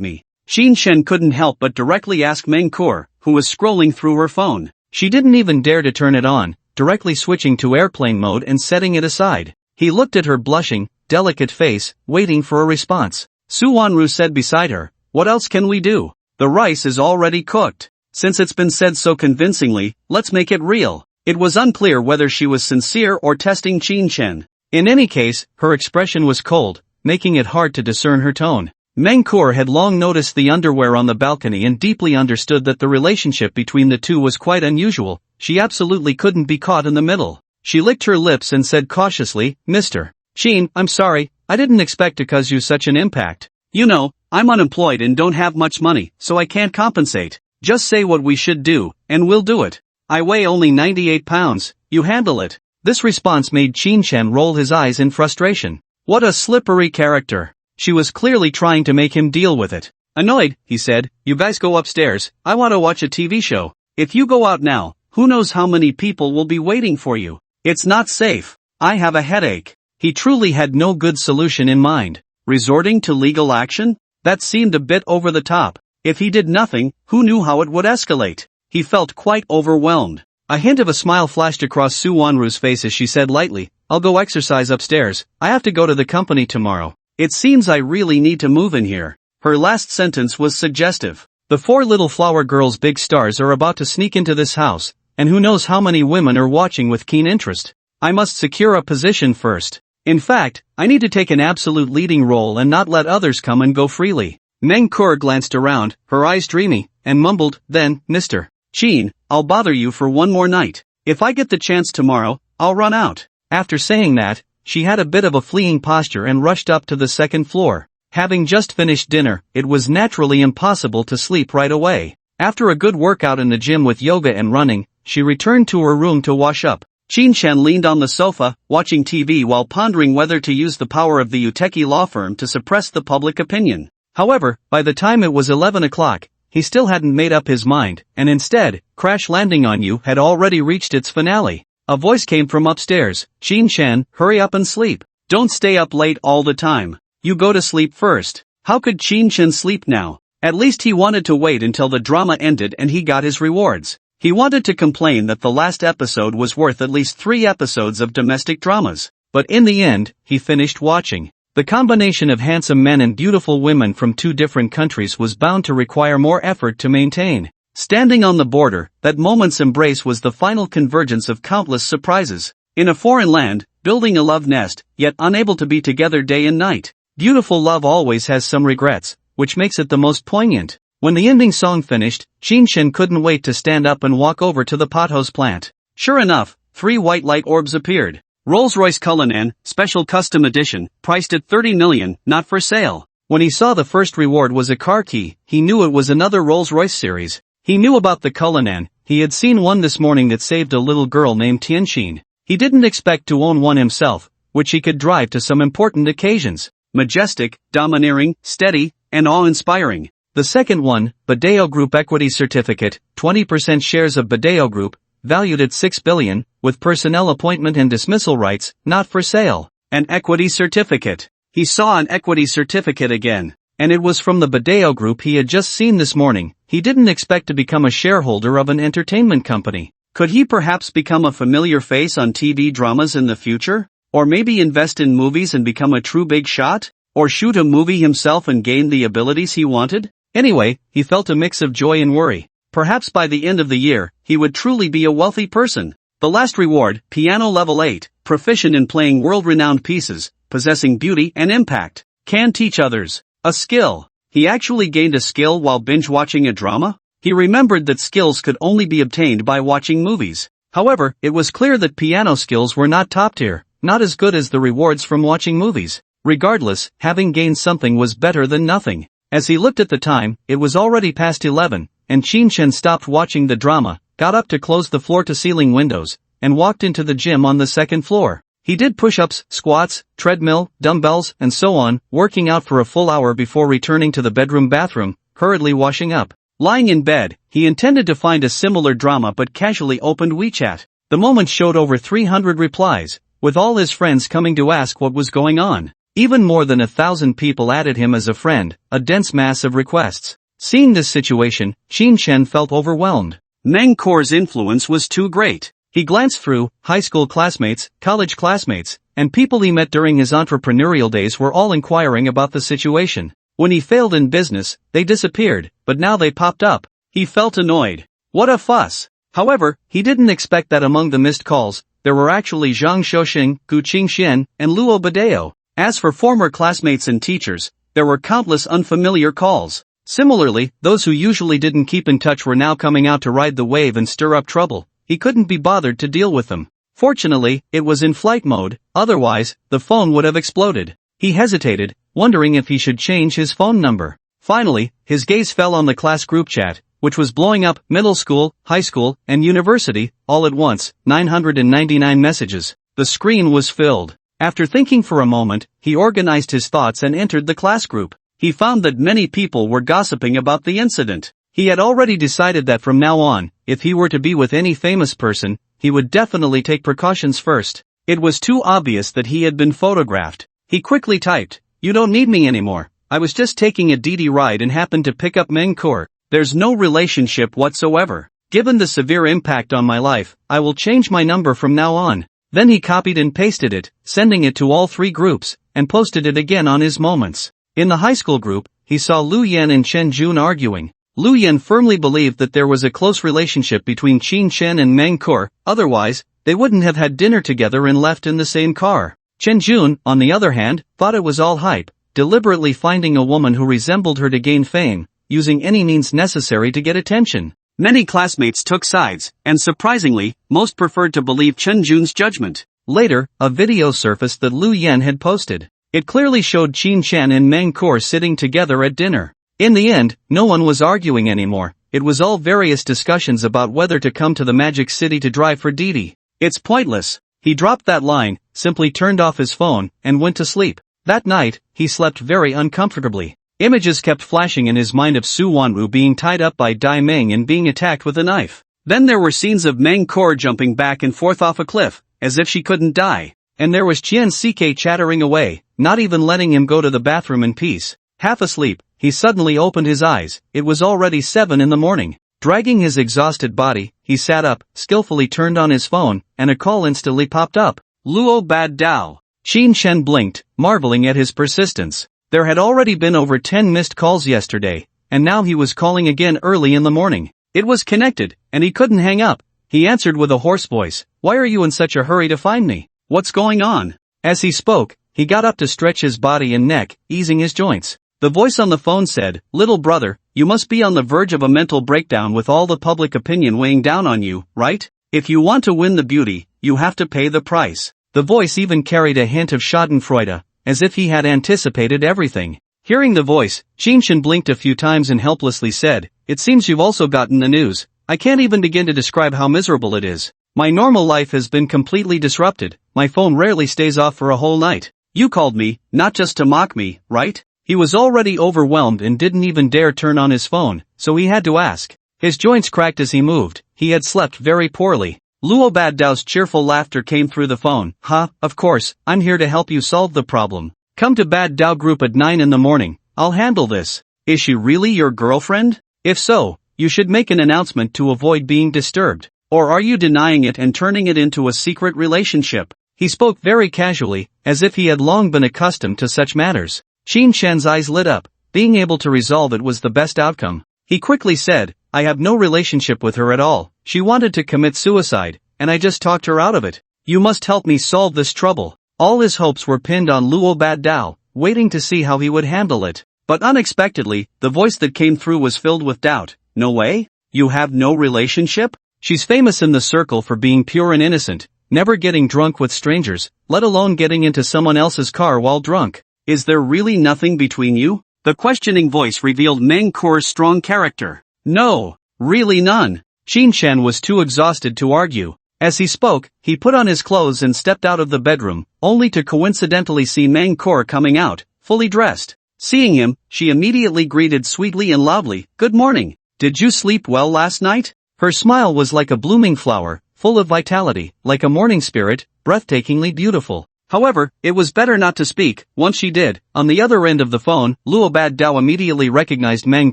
me? Xin Chen couldn't help but directly ask Meng Kor, who was scrolling through her phone. She didn't even dare to turn it on, directly switching to airplane mode and setting it aside. He looked at her blushing, delicate face, waiting for a response. Su Wanru said beside her, what else can we do? The rice is already cooked. Since it's been said so convincingly, let's make it real. It was unclear whether she was sincere or testing Qin Chen. In any case, her expression was cold, making it hard to discern her tone. Meng Kur had long noticed the underwear on the balcony and deeply understood that the relationship between the two was quite unusual. She absolutely couldn't be caught in the middle. She licked her lips and said cautiously, "Mr. Qin, I'm sorry, I didn't expect to cause you such an impact. You know, I'm unemployed and don't have much money, so I can't compensate. Just say what we should do, and we'll do it. I weigh only 98 pounds, you handle it." This response made Qin Chen roll his eyes in frustration. What a slippery character. She was clearly trying to make him deal with it. Annoyed, he said, "You guys go upstairs, I want to watch a TV show. If you go out now, who knows how many people will be waiting for you. It's not safe. I have a headache." He truly had no good solution in mind. Resorting to legal action? That seemed a bit over the top. If he did nothing, who knew how it would escalate? He felt quite overwhelmed. A hint of a smile flashed across Su Wanru's face as she said lightly, "I'll go exercise upstairs, I have to go to the company tomorrow. It seems I really need to move in here." Her last sentence was suggestive. The four little flower girls' big stars are about to sneak into this house, and who knows how many women are watching with keen interest. I must secure a position first. In fact, I need to take an absolute leading role and not let others come and go freely. Meng Kur glanced around, her eyes dreamy, and mumbled, "Then, Mr. Qin, I'll bother you for one more night. If I get the chance tomorrow, I'll run out." After saying that, she had a bit of a fleeing posture and rushed up to the second floor. Having just finished dinner, it was naturally impossible to sleep right away. After a good workout in the gym with yoga and running, she returned to her room to wash up. Qin Chen leaned on the sofa, watching TV while pondering whether to use the power of the Uteki law firm to suppress the public opinion. However, by the time it was 11 o'clock, he still hadn't made up his mind, and instead, Crash Landing on You had already reached its finale. A voice came from upstairs, "Qin Chen, hurry up and sleep. Don't stay up late all the time. You go to sleep first." How could Qin Chen sleep now? At least he wanted to wait until the drama ended and he got his rewards. He wanted to complain that the last episode was worth at least 3 episodes of domestic dramas. But in the end, he finished watching. The combination of handsome men and beautiful women from 2 different countries was bound to require more effort to maintain. Standing on the border, that moment's embrace was the final convergence of countless surprises. In a foreign land, building a love nest, yet unable to be together day and night. Beautiful love always has some regrets, which makes it the most poignant. When the ending song finished, Qin Chen couldn't wait to stand up and walk over to the pothose plant. Sure enough, 3 white light orbs appeared. Rolls-Royce Cullinan, Special Custom Edition, priced at 30 million, not for sale. When he saw the first reward was a car key, he knew it was another Rolls-Royce series. He knew about the Cullinan, he had seen one this morning that saved a little girl named Tianxin. He didn't expect to own one himself, which he could drive to some important occasions. Majestic, domineering, steady, and awe-inspiring. The second one, Badeo Group Equity Certificate, 20% shares of Badeo Group, valued at 6 billion, with personnel appointment and dismissal rights, not for sale. An equity certificate. He saw an equity certificate again. And it was from the Badeo Group he had just seen this morning. He didn't expect to become a shareholder of an entertainment company. Could he perhaps become a familiar face on TV dramas in the future? Or maybe invest in movies and become a true big shot? Or shoot a movie himself and gain the abilities he wanted? Anyway, he felt a mix of joy and worry. Perhaps by the end of the year, he would truly be a wealthy person. The last reward, Piano Level 8, proficient in playing world-renowned pieces, possessing beauty and impact. Can teach others. A skill. He actually gained a skill while binge-watching a drama? He remembered that skills could only be obtained by watching movies. However, it was clear that piano skills were not top-tier, not as good as the rewards from watching movies. Regardless, having gained something was better than nothing. As he looked at the time, it was already past 11, and Qin Chen stopped watching the drama, got up to close the floor-to-ceiling windows, and walked into the gym on the second floor. He did push-ups, squats, treadmill, dumbbells, and so on, working out for a full hour before returning to the bedroom bathroom, hurriedly washing up. Lying in bed, he intended to find a similar drama but casually opened WeChat. The moment showed over 300 replies, with all his friends coming to ask what was going on. Even more than 1,000 people added him as a friend, a dense mass of requests. Seeing this situation, Qin Chen felt overwhelmed. Meng Kur's influence was too great. He glanced through, high school classmates, college classmates, and people he met during his entrepreneurial days were all inquiring about the situation. When he failed in business, they disappeared, but now they popped up. He felt annoyed. What a fuss! However, he didn't expect that among the missed calls, there were actually Zhang Xiaoxing, Gu Qingxian, and Luo Badeo. As for former classmates and teachers, there were countless unfamiliar calls. Similarly, those who usually didn't keep in touch were now coming out to ride the wave and stir up trouble. He couldn't be bothered to deal with them. Fortunately, it was in flight mode, otherwise, the phone would have exploded. He hesitated, wondering if he should change his phone number. Finally, his gaze fell on the class group chat, which was blowing up: middle school, high school, and university, all at once, 999 messages. The screen was filled. After thinking for a moment, he organized his thoughts and entered the class group. He found that many people were gossiping about the incident. He had already decided that from now on, if he were to be with any famous person, he would definitely take precautions first. It was too obvious that he had been photographed. He quickly typed, "You don't need me anymore. I was just taking a DD ride and happened to pick up Mengkur. There's no relationship whatsoever. Given the severe impact on my life, I will change my number from now on." Then he copied and pasted it, sending it to all 3 groups, and posted it again on his moments. In the high school group, he saw Lu Yan and Chen Jun arguing. Lu Yan firmly believed that there was a close relationship between Qin Chen and Meng Kur, otherwise, they wouldn't have had dinner together and left in the same car. Chen Jun, on the other hand, thought it was all hype, deliberately finding a woman who resembled her to gain fame, using any means necessary to get attention. Many classmates took sides, and surprisingly, most preferred to believe Chen Jun's judgment. Later, a video surfaced that Lu Yan had posted. It clearly showed Qin Chen and Meng Kur sitting together at dinner. In the end, no one was arguing anymore. It was all various discussions about whether to come to the Magic City to drive for Didi. It's pointless. He dropped that line, simply turned off his phone, and went to sleep. That night, he slept very uncomfortably. Images kept flashing in his mind of Su Wanwu being tied up by Dai Meng and being attacked with a knife. Then there were scenes of Meng Kur jumping back and forth off a cliff, as if she couldn't die. And there was Qian CK chattering away, not even letting him go to the bathroom in peace. Half asleep, he suddenly opened his eyes. It was already 7 in the morning. Dragging his exhausted body, he sat up, skillfully turned on his phone, and a call instantly popped up. Luo Bad Dao. Qin Chen blinked, marveling at his persistence. There had already been over 10 missed calls yesterday, and now he was calling again early in the morning. It was connected, and he couldn't hang up. He answered with a hoarse voice, "Why are you in such a hurry to find me? What's going on?" As he spoke, he got up to stretch his body and neck, easing his joints. The voice on the phone said, "Little brother, you must be on the verge of a mental breakdown with all the public opinion weighing down on you, right? If you want to win the beauty, you have to pay the price." The voice even carried a hint of schadenfreude, as if he had anticipated everything. Hearing the voice, Qin Chen blinked a few times and helplessly said, "It seems you've also gotten the news. I can't even begin to describe how miserable it is. My normal life has been completely disrupted. My phone rarely stays off for a whole night. You called me, not just to mock me, right?" He was already overwhelmed and didn't even dare turn on his phone, so he had to ask. His joints cracked as he moved. He had slept very poorly. Luo Bad Dao's cheerful laughter came through the phone. Of course, I'm here to help you solve the problem. Come to Bad Dao group at 9 in the morning. I'll handle this." Is she really your girlfriend? If so, you should make an announcement to avoid being disturbed. Or are you denying it and turning it into a secret relationship? He spoke very casually, as if he had long been accustomed to such matters. Qin Shen's eyes lit up. Being able to resolve it was the best outcome. He quickly said, "I have no relationship with her at all. She wanted to commit suicide, and I just talked her out of it. You must help me solve this trouble." All his hopes were pinned on Luo Bad Dao, waiting to see how he would handle it. But unexpectedly, the voice that came through was filled with doubt. "No way? You have no relationship? She's famous in the circle for being pure and innocent, never getting drunk with strangers, let alone getting into someone else's car while drunk. Is there really nothing between you?" The questioning voice revealed Meng Kur's strong character. "No, really none." Qin Chen was too exhausted to argue. As he spoke, he put on his clothes and stepped out of the bedroom, only to coincidentally see Meng Kur coming out, fully dressed. Seeing him, she immediately greeted sweetly and loudly, "Good morning. Did you sleep well last night?" Her smile was like a blooming flower, full of vitality, like a morning spirit, breathtakingly beautiful. However, it was better not to speak. Once she did, on the other end of the phone, Luo Bad Dao immediately recognized Meng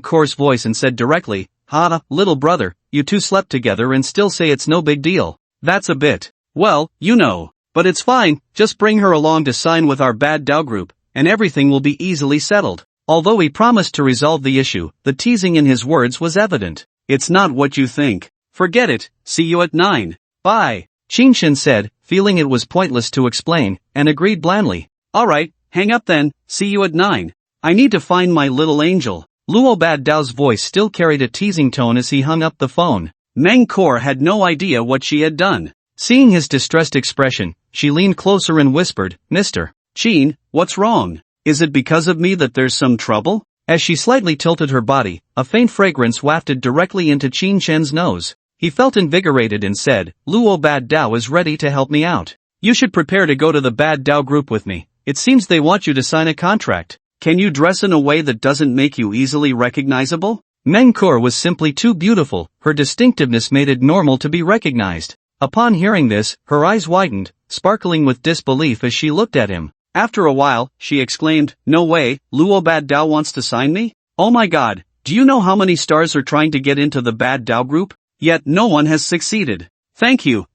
Kur's voice and said directly, "Little brother, you two slept together and still say it's no big deal. That's a bit, well, you know. But it's fine, just bring her along to sign with our Bad Dao group, and everything will be easily settled." Although he promised to resolve the issue, the teasing in his words was evident. "It's not what you think. Forget it, see you at 9. Bye. Qinshan said, feeling it was pointless to explain, and agreed blandly. Alright, hang up then, see you at 9. I need to find my little angel. Luo Bad Dao's voice still carried a teasing tone as he hung up the phone. Meng Kor had no idea what she had done. Seeing his distressed expression, she leaned closer and whispered, Mr. Qin, what's wrong? Is it because of me that there's some trouble? As she slightly tilted her body, a faint fragrance wafted directly into Qin Shen's nose. He felt invigorated and said, Luo Bad Dao is ready to help me out. You should prepare to go to the Bad Dao group with me. It seems they want you to sign a contract. Can you dress in a way that doesn't make you easily recognizable? Meng Kor was simply too beautiful, her distinctiveness made it normal to be recognized. Upon hearing this, her eyes widened, sparkling with disbelief as she looked at him. After a while, she exclaimed, No way, Luo Bad Dao wants to sign me? Oh my god, do you know how many stars are trying to get into the Bad Dao group? Yet no one has succeeded. Thank you.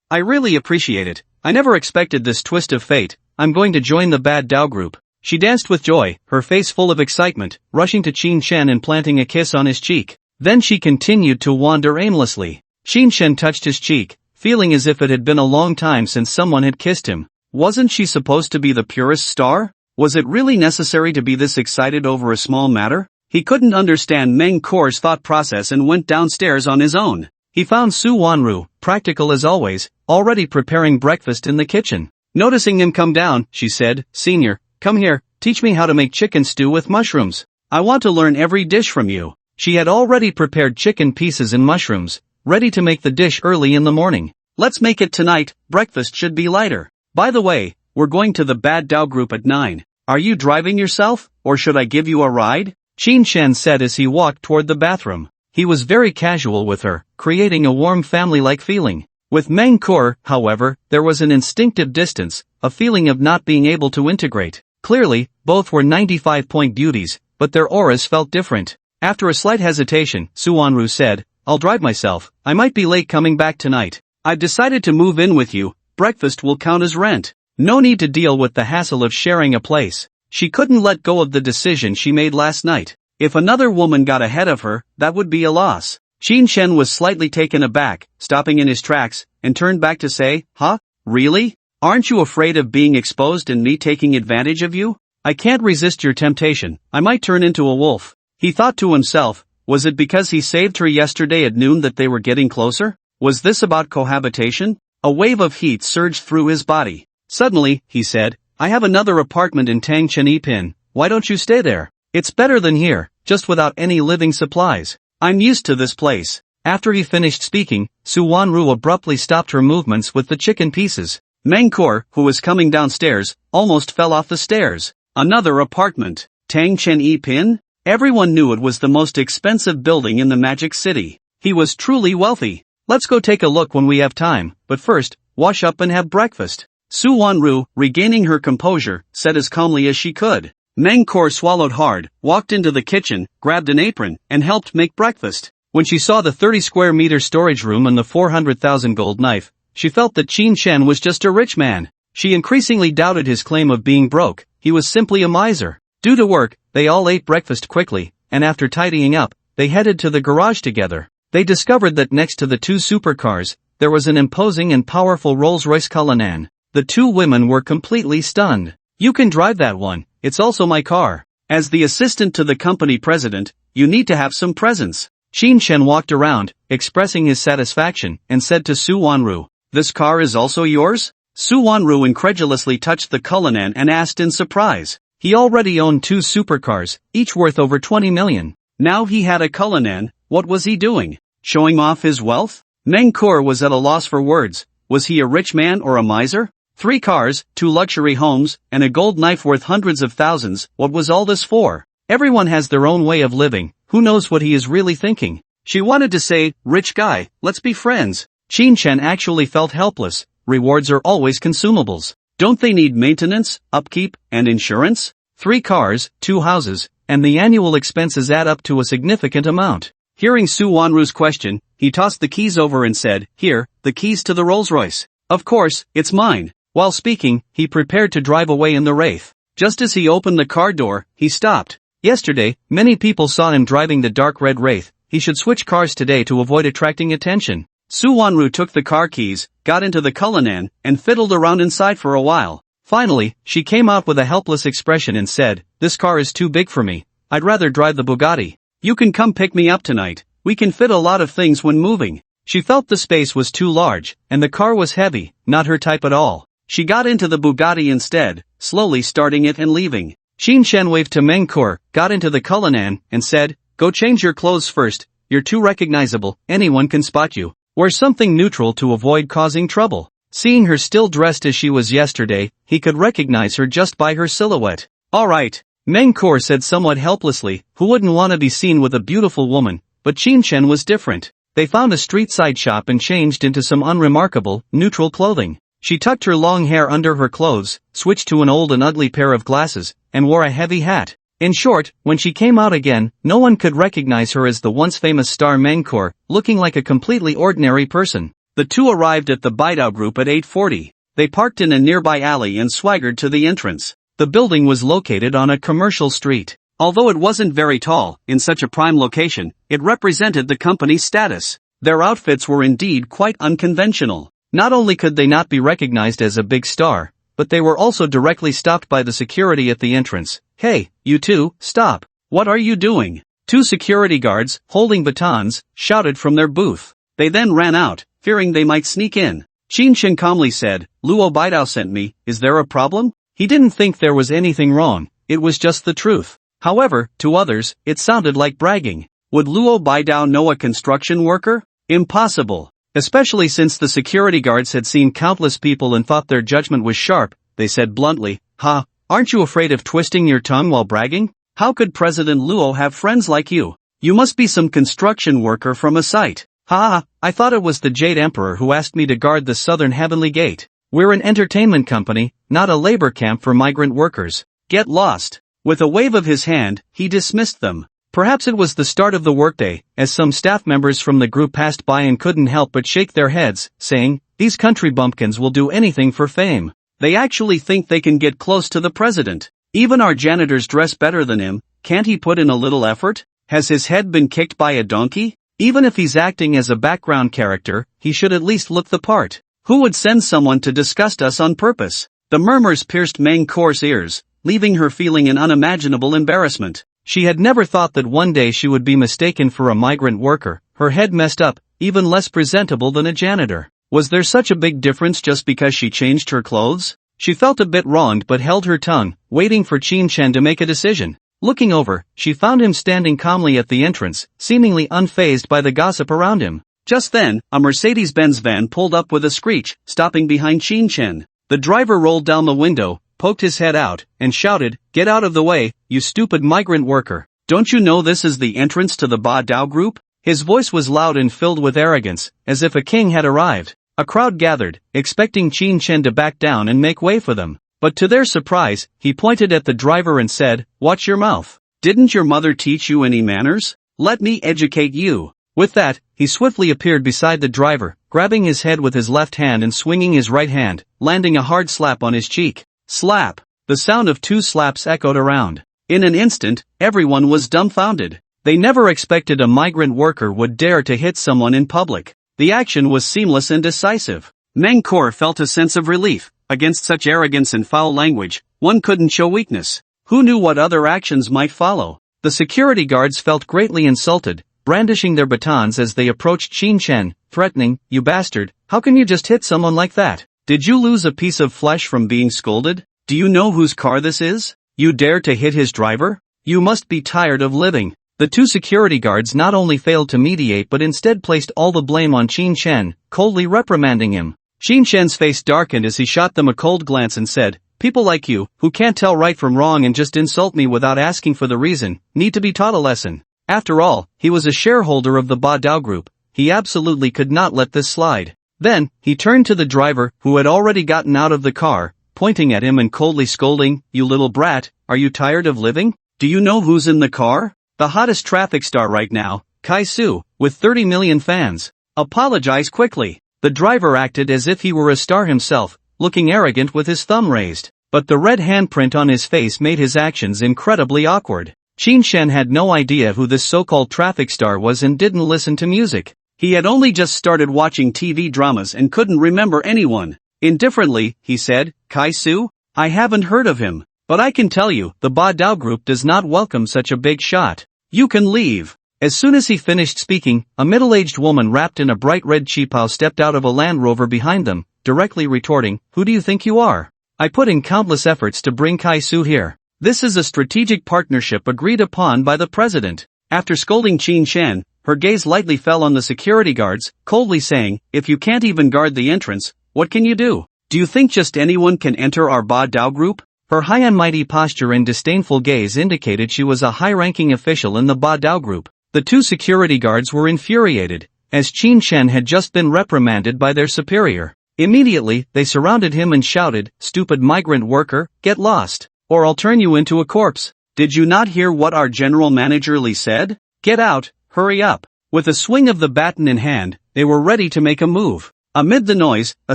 I really appreciate it. I never expected this twist of fate. I'm going to join the Bad Dao group. She danced with joy, her face full of excitement, rushing to Qin Shen and planting a kiss on his cheek. Then she continued to wander aimlessly. Qin Shen touched his cheek, feeling as if it had been a long time since someone had kissed him. Wasn't she supposed to be the purest star? Was it really necessary to be this excited over a small matter? He couldn't understand Meng Kor's thought process and went downstairs on his own. He found Su Wanru, practical as always, already preparing breakfast in the kitchen. Noticing him come down, she said, Senior, come here, teach me how to make chicken stew with mushrooms. I want to learn every dish from you. She had already prepared chicken pieces and mushrooms, ready to make the dish early in the morning. Let's make it tonight, breakfast should be lighter. By the way, we're going to the Bad Dao group at 9. Are you driving yourself, or should I give you a ride? Qin Shen said as he walked toward the bathroom. He was very casual with her, creating a warm family-like feeling. With Meng Kor, however, there was an instinctive distance, a feeling of not being able to integrate. Clearly, both were 95-point beauties, but their auras felt different. After a slight hesitation, Su Wanru said, I'll drive myself, I might be late coming back tonight. I've decided to move in with you, breakfast will count as rent. No need to deal with the hassle of sharing a place. She couldn't let go of the decision she made last night. If another woman got ahead of her, that would be a loss. Qin Shen was slightly taken aback, stopping in his tracks, and turned back to say, Huh? Really? Aren't you afraid of being exposed and me taking advantage of you? I can't resist your temptation, I might turn into a wolf. He thought to himself, was it because he saved her yesterday at noon that they were getting closer? Was this about cohabitation? A wave of heat surged through his body. Suddenly, he said, I have another apartment in Tangchen Pin, why don't you stay there? It's better than here, just without any living supplies. I'm used to this place. After he finished speaking, Su Wanru abruptly stopped her movements with the chicken pieces. Meng Kor, who was coming downstairs, almost fell off the stairs. Another apartment. Tangchen Pin? Everyone knew it was the most expensive building in the Magic City. He was truly wealthy. Let's go take a look when we have time, but first, wash up and have breakfast. Su Wanru, regaining her composure, said as calmly as she could. Meng Kor swallowed hard, walked into the kitchen, grabbed an apron, and helped make breakfast. When she saw the 30 square meter storage room and the 400,000 gold knife, she felt that Qin Shen was just a rich man. She increasingly doubted his claim of being broke, he was simply a miser. Due to work, they all ate breakfast quickly, and after tidying up, they headed to the garage together. They discovered that next to the two supercars, there was an imposing and powerful Rolls-Royce Cullinan. The two women were completely stunned. You can drive that one. It's also my car. As the assistant to the company president, you need to have some presence. Qin Shen walked around, expressing his satisfaction, and said to Su Wanru, This car is also yours? Su Wanru incredulously touched the Cullinan and asked in surprise. He already owned two supercars, each worth over 20 million. Now he had a Cullinan, what was he doing? Showing off his wealth? Meng Kor was at a loss for words. Was he a rich man or a miser? 3 cars, 2 luxury homes, and a gold knife worth hundreds of thousands, what was all this for? Everyone has their own way of living, who knows what he is really thinking? She wanted to say, rich guy, let's be friends. Qin Shen actually felt helpless, rewards are always consumables. Don't they need maintenance, upkeep, and insurance? 3 cars, 2 houses, and the annual expenses add up to a significant amount. Hearing Su Wanru's question, he tossed the keys over and said, Here, the keys to the Rolls-Royce. Of course, it's mine. While speaking, he prepared to drive away in the Wraith. Just as he opened the car door, he stopped. Yesterday, many people saw him driving the dark red Wraith, he should switch cars today to avoid attracting attention. Su Wanru took the car keys, got into the Cullinan, and fiddled around inside for a while. Finally, she came out with a helpless expression and said, "This car is too big for me. I'd rather drive the Bugatti. You can come pick me up tonight. We can fit a lot of things when moving." She felt the space was too large, and the car was heavy, not her type at all. She got into the Bugatti instead, slowly starting it and leaving. Qin Shen waved to Meng Kur, got into the Cullinan, and said, "Go change your clothes first, you're too recognizable, anyone can spot you. Wear something neutral to avoid causing trouble." Seeing her still dressed as she was yesterday, he could recognize her just by her silhouette. "All right," Meng Kur said somewhat helplessly, who wouldn't want to be seen with a beautiful woman, but Qin Shen was different. They found a street-side shop and changed into some unremarkable, neutral clothing. She tucked her long hair under her clothes, switched to an old and ugly pair of glasses, and wore a heavy hat. In short, when she came out again, no one could recognize her as the once famous star Meng Kur, looking like a completely ordinary person. The two arrived at the Baidao Group at 8:40. They parked in a nearby alley and swaggered to the entrance. The building was located on a commercial street. Although it wasn't very tall, in such a prime location, it represented the company's status. Their outfits were indeed quite unconventional. Not only could they not be recognized as a big star, but they were also directly stopped by the security at the entrance. "Hey, you two, stop. What are you doing?" Two security guards, holding batons, shouted from their booth. They then ran out, fearing they might sneak in. Qin Shen calmly said, "Luo Baidao sent me, is there a problem?" He didn't think there was anything wrong, it was just the truth. However, to others, it sounded like bragging. Would Luo Baidao know a construction worker? Impossible. Especially since the security guards had seen countless people and thought their judgment was sharp, they said bluntly, "Ha, aren't you afraid of twisting your tongue while bragging? How could President Luo have friends like you? You must be some construction worker from a site." "Ha, I thought it was the Jade Emperor who asked me to guard the southern heavenly gate. We're an entertainment company, not a labor camp for migrant workers. Get lost." With a wave of his hand, he dismissed them. Perhaps it was the start of the workday, as some staff members from the group passed by and couldn't help but shake their heads, saying, "These country bumpkins will do anything for fame. They actually think they can get close to the president. Even our janitors dress better than him, can't he put in a little effort? Has his head been kicked by a donkey? Even if he's acting as a background character, he should at least look the part. Who would send someone to disgust us on purpose?" The murmurs pierced Meng Kur's ears, leaving her feeling an unimaginable embarrassment. She had never thought that one day she would be mistaken for a migrant worker, her head messed up, even less presentable than a janitor. Was there such a big difference just because she changed her clothes? She felt a bit wronged but held her tongue, waiting for Qin Shen to make a decision. Looking over, she found him standing calmly at the entrance, seemingly unfazed by the gossip around him. Just then, a Mercedes-Benz van pulled up with a screech, stopping behind Qin Shen. The driver rolled down the window, poked his head out, and shouted, "Get out of the way, you stupid migrant worker. Don't you know this is the entrance to the Ba Dao Group?" His voice was loud and filled with arrogance, as if a king had arrived. A crowd gathered, expecting Qin Shen to back down and make way for them. But to their surprise, he pointed at the driver and said, "Watch your mouth. Didn't your mother teach you any manners? Let me educate you." With that, he swiftly appeared beside the driver, grabbing his head with his left hand and swinging his right hand, landing a hard slap on his cheek. Slap! The sound of two slaps echoed around. In an instant, everyone was dumbfounded. They never expected a migrant worker would dare to hit someone in public. The action was seamless and decisive. Meng Kur felt a sense of relief. Against such arrogance and foul language, one couldn't show weakness. Who knew what other actions might follow? The security guards felt greatly insulted, brandishing their batons as they approached Qin Shen, threatening, "You bastard, how can you just hit someone like that? Did you lose a piece of flesh from being scolded? Do you know whose car this is? You dare to hit his driver? You must be tired of living." The two security guards not only failed to mediate but instead placed all the blame on Qin Shen, coldly reprimanding him. Qin Shen's face darkened as he shot them a cold glance and said, "People like you, who can't tell right from wrong and just insult me without asking for the reason, need to be taught a lesson." After all, he was a shareholder of the Ba Dao Group. He absolutely could not let this slide. Then, he turned to the driver, who had already gotten out of the car, pointing at him and coldly scolding, "You little brat, are you tired of living? Do you know who's in the car? The hottest traffic star right now, Kai Su, with 30 million fans. Apologize quickly." The driver acted as if he were a star himself, looking arrogant with his thumb raised. But the red handprint on his face made his actions incredibly awkward. Qin Shen had no idea who this so-called traffic star was and didn't listen to music. He had only just started watching TV dramas and couldn't remember anyone. Indifferently, he said, Kai Su? I haven't heard of him. But I can tell you, the Ba Dao group does not welcome such a big shot. You can leave. As soon as he finished speaking, a middle-aged woman wrapped in a bright red qipao stepped out of a Land Rover behind them, directly retorting, Who do you think you are? I put in countless efforts to bring Kai Su here. This is a strategic partnership agreed upon by the president. After scolding Qin Shen, her gaze lightly fell on the security guards, coldly saying, If you can't even guard the entrance, what can you do? Do you think just anyone can enter our Ba Dao group? Her high and mighty posture and disdainful gaze indicated she was a high-ranking official in the Ba Dao group. The two security guards were infuriated, as Qin Shen had just been reprimanded by their superior. Immediately, they surrounded him and shouted, Stupid migrant worker, get lost, or I'll turn you into a corpse. Did you not hear what our general manager Li said? Get out, hurry up. With a swing of the baton in hand, they were ready to make a move. Amid the noise, a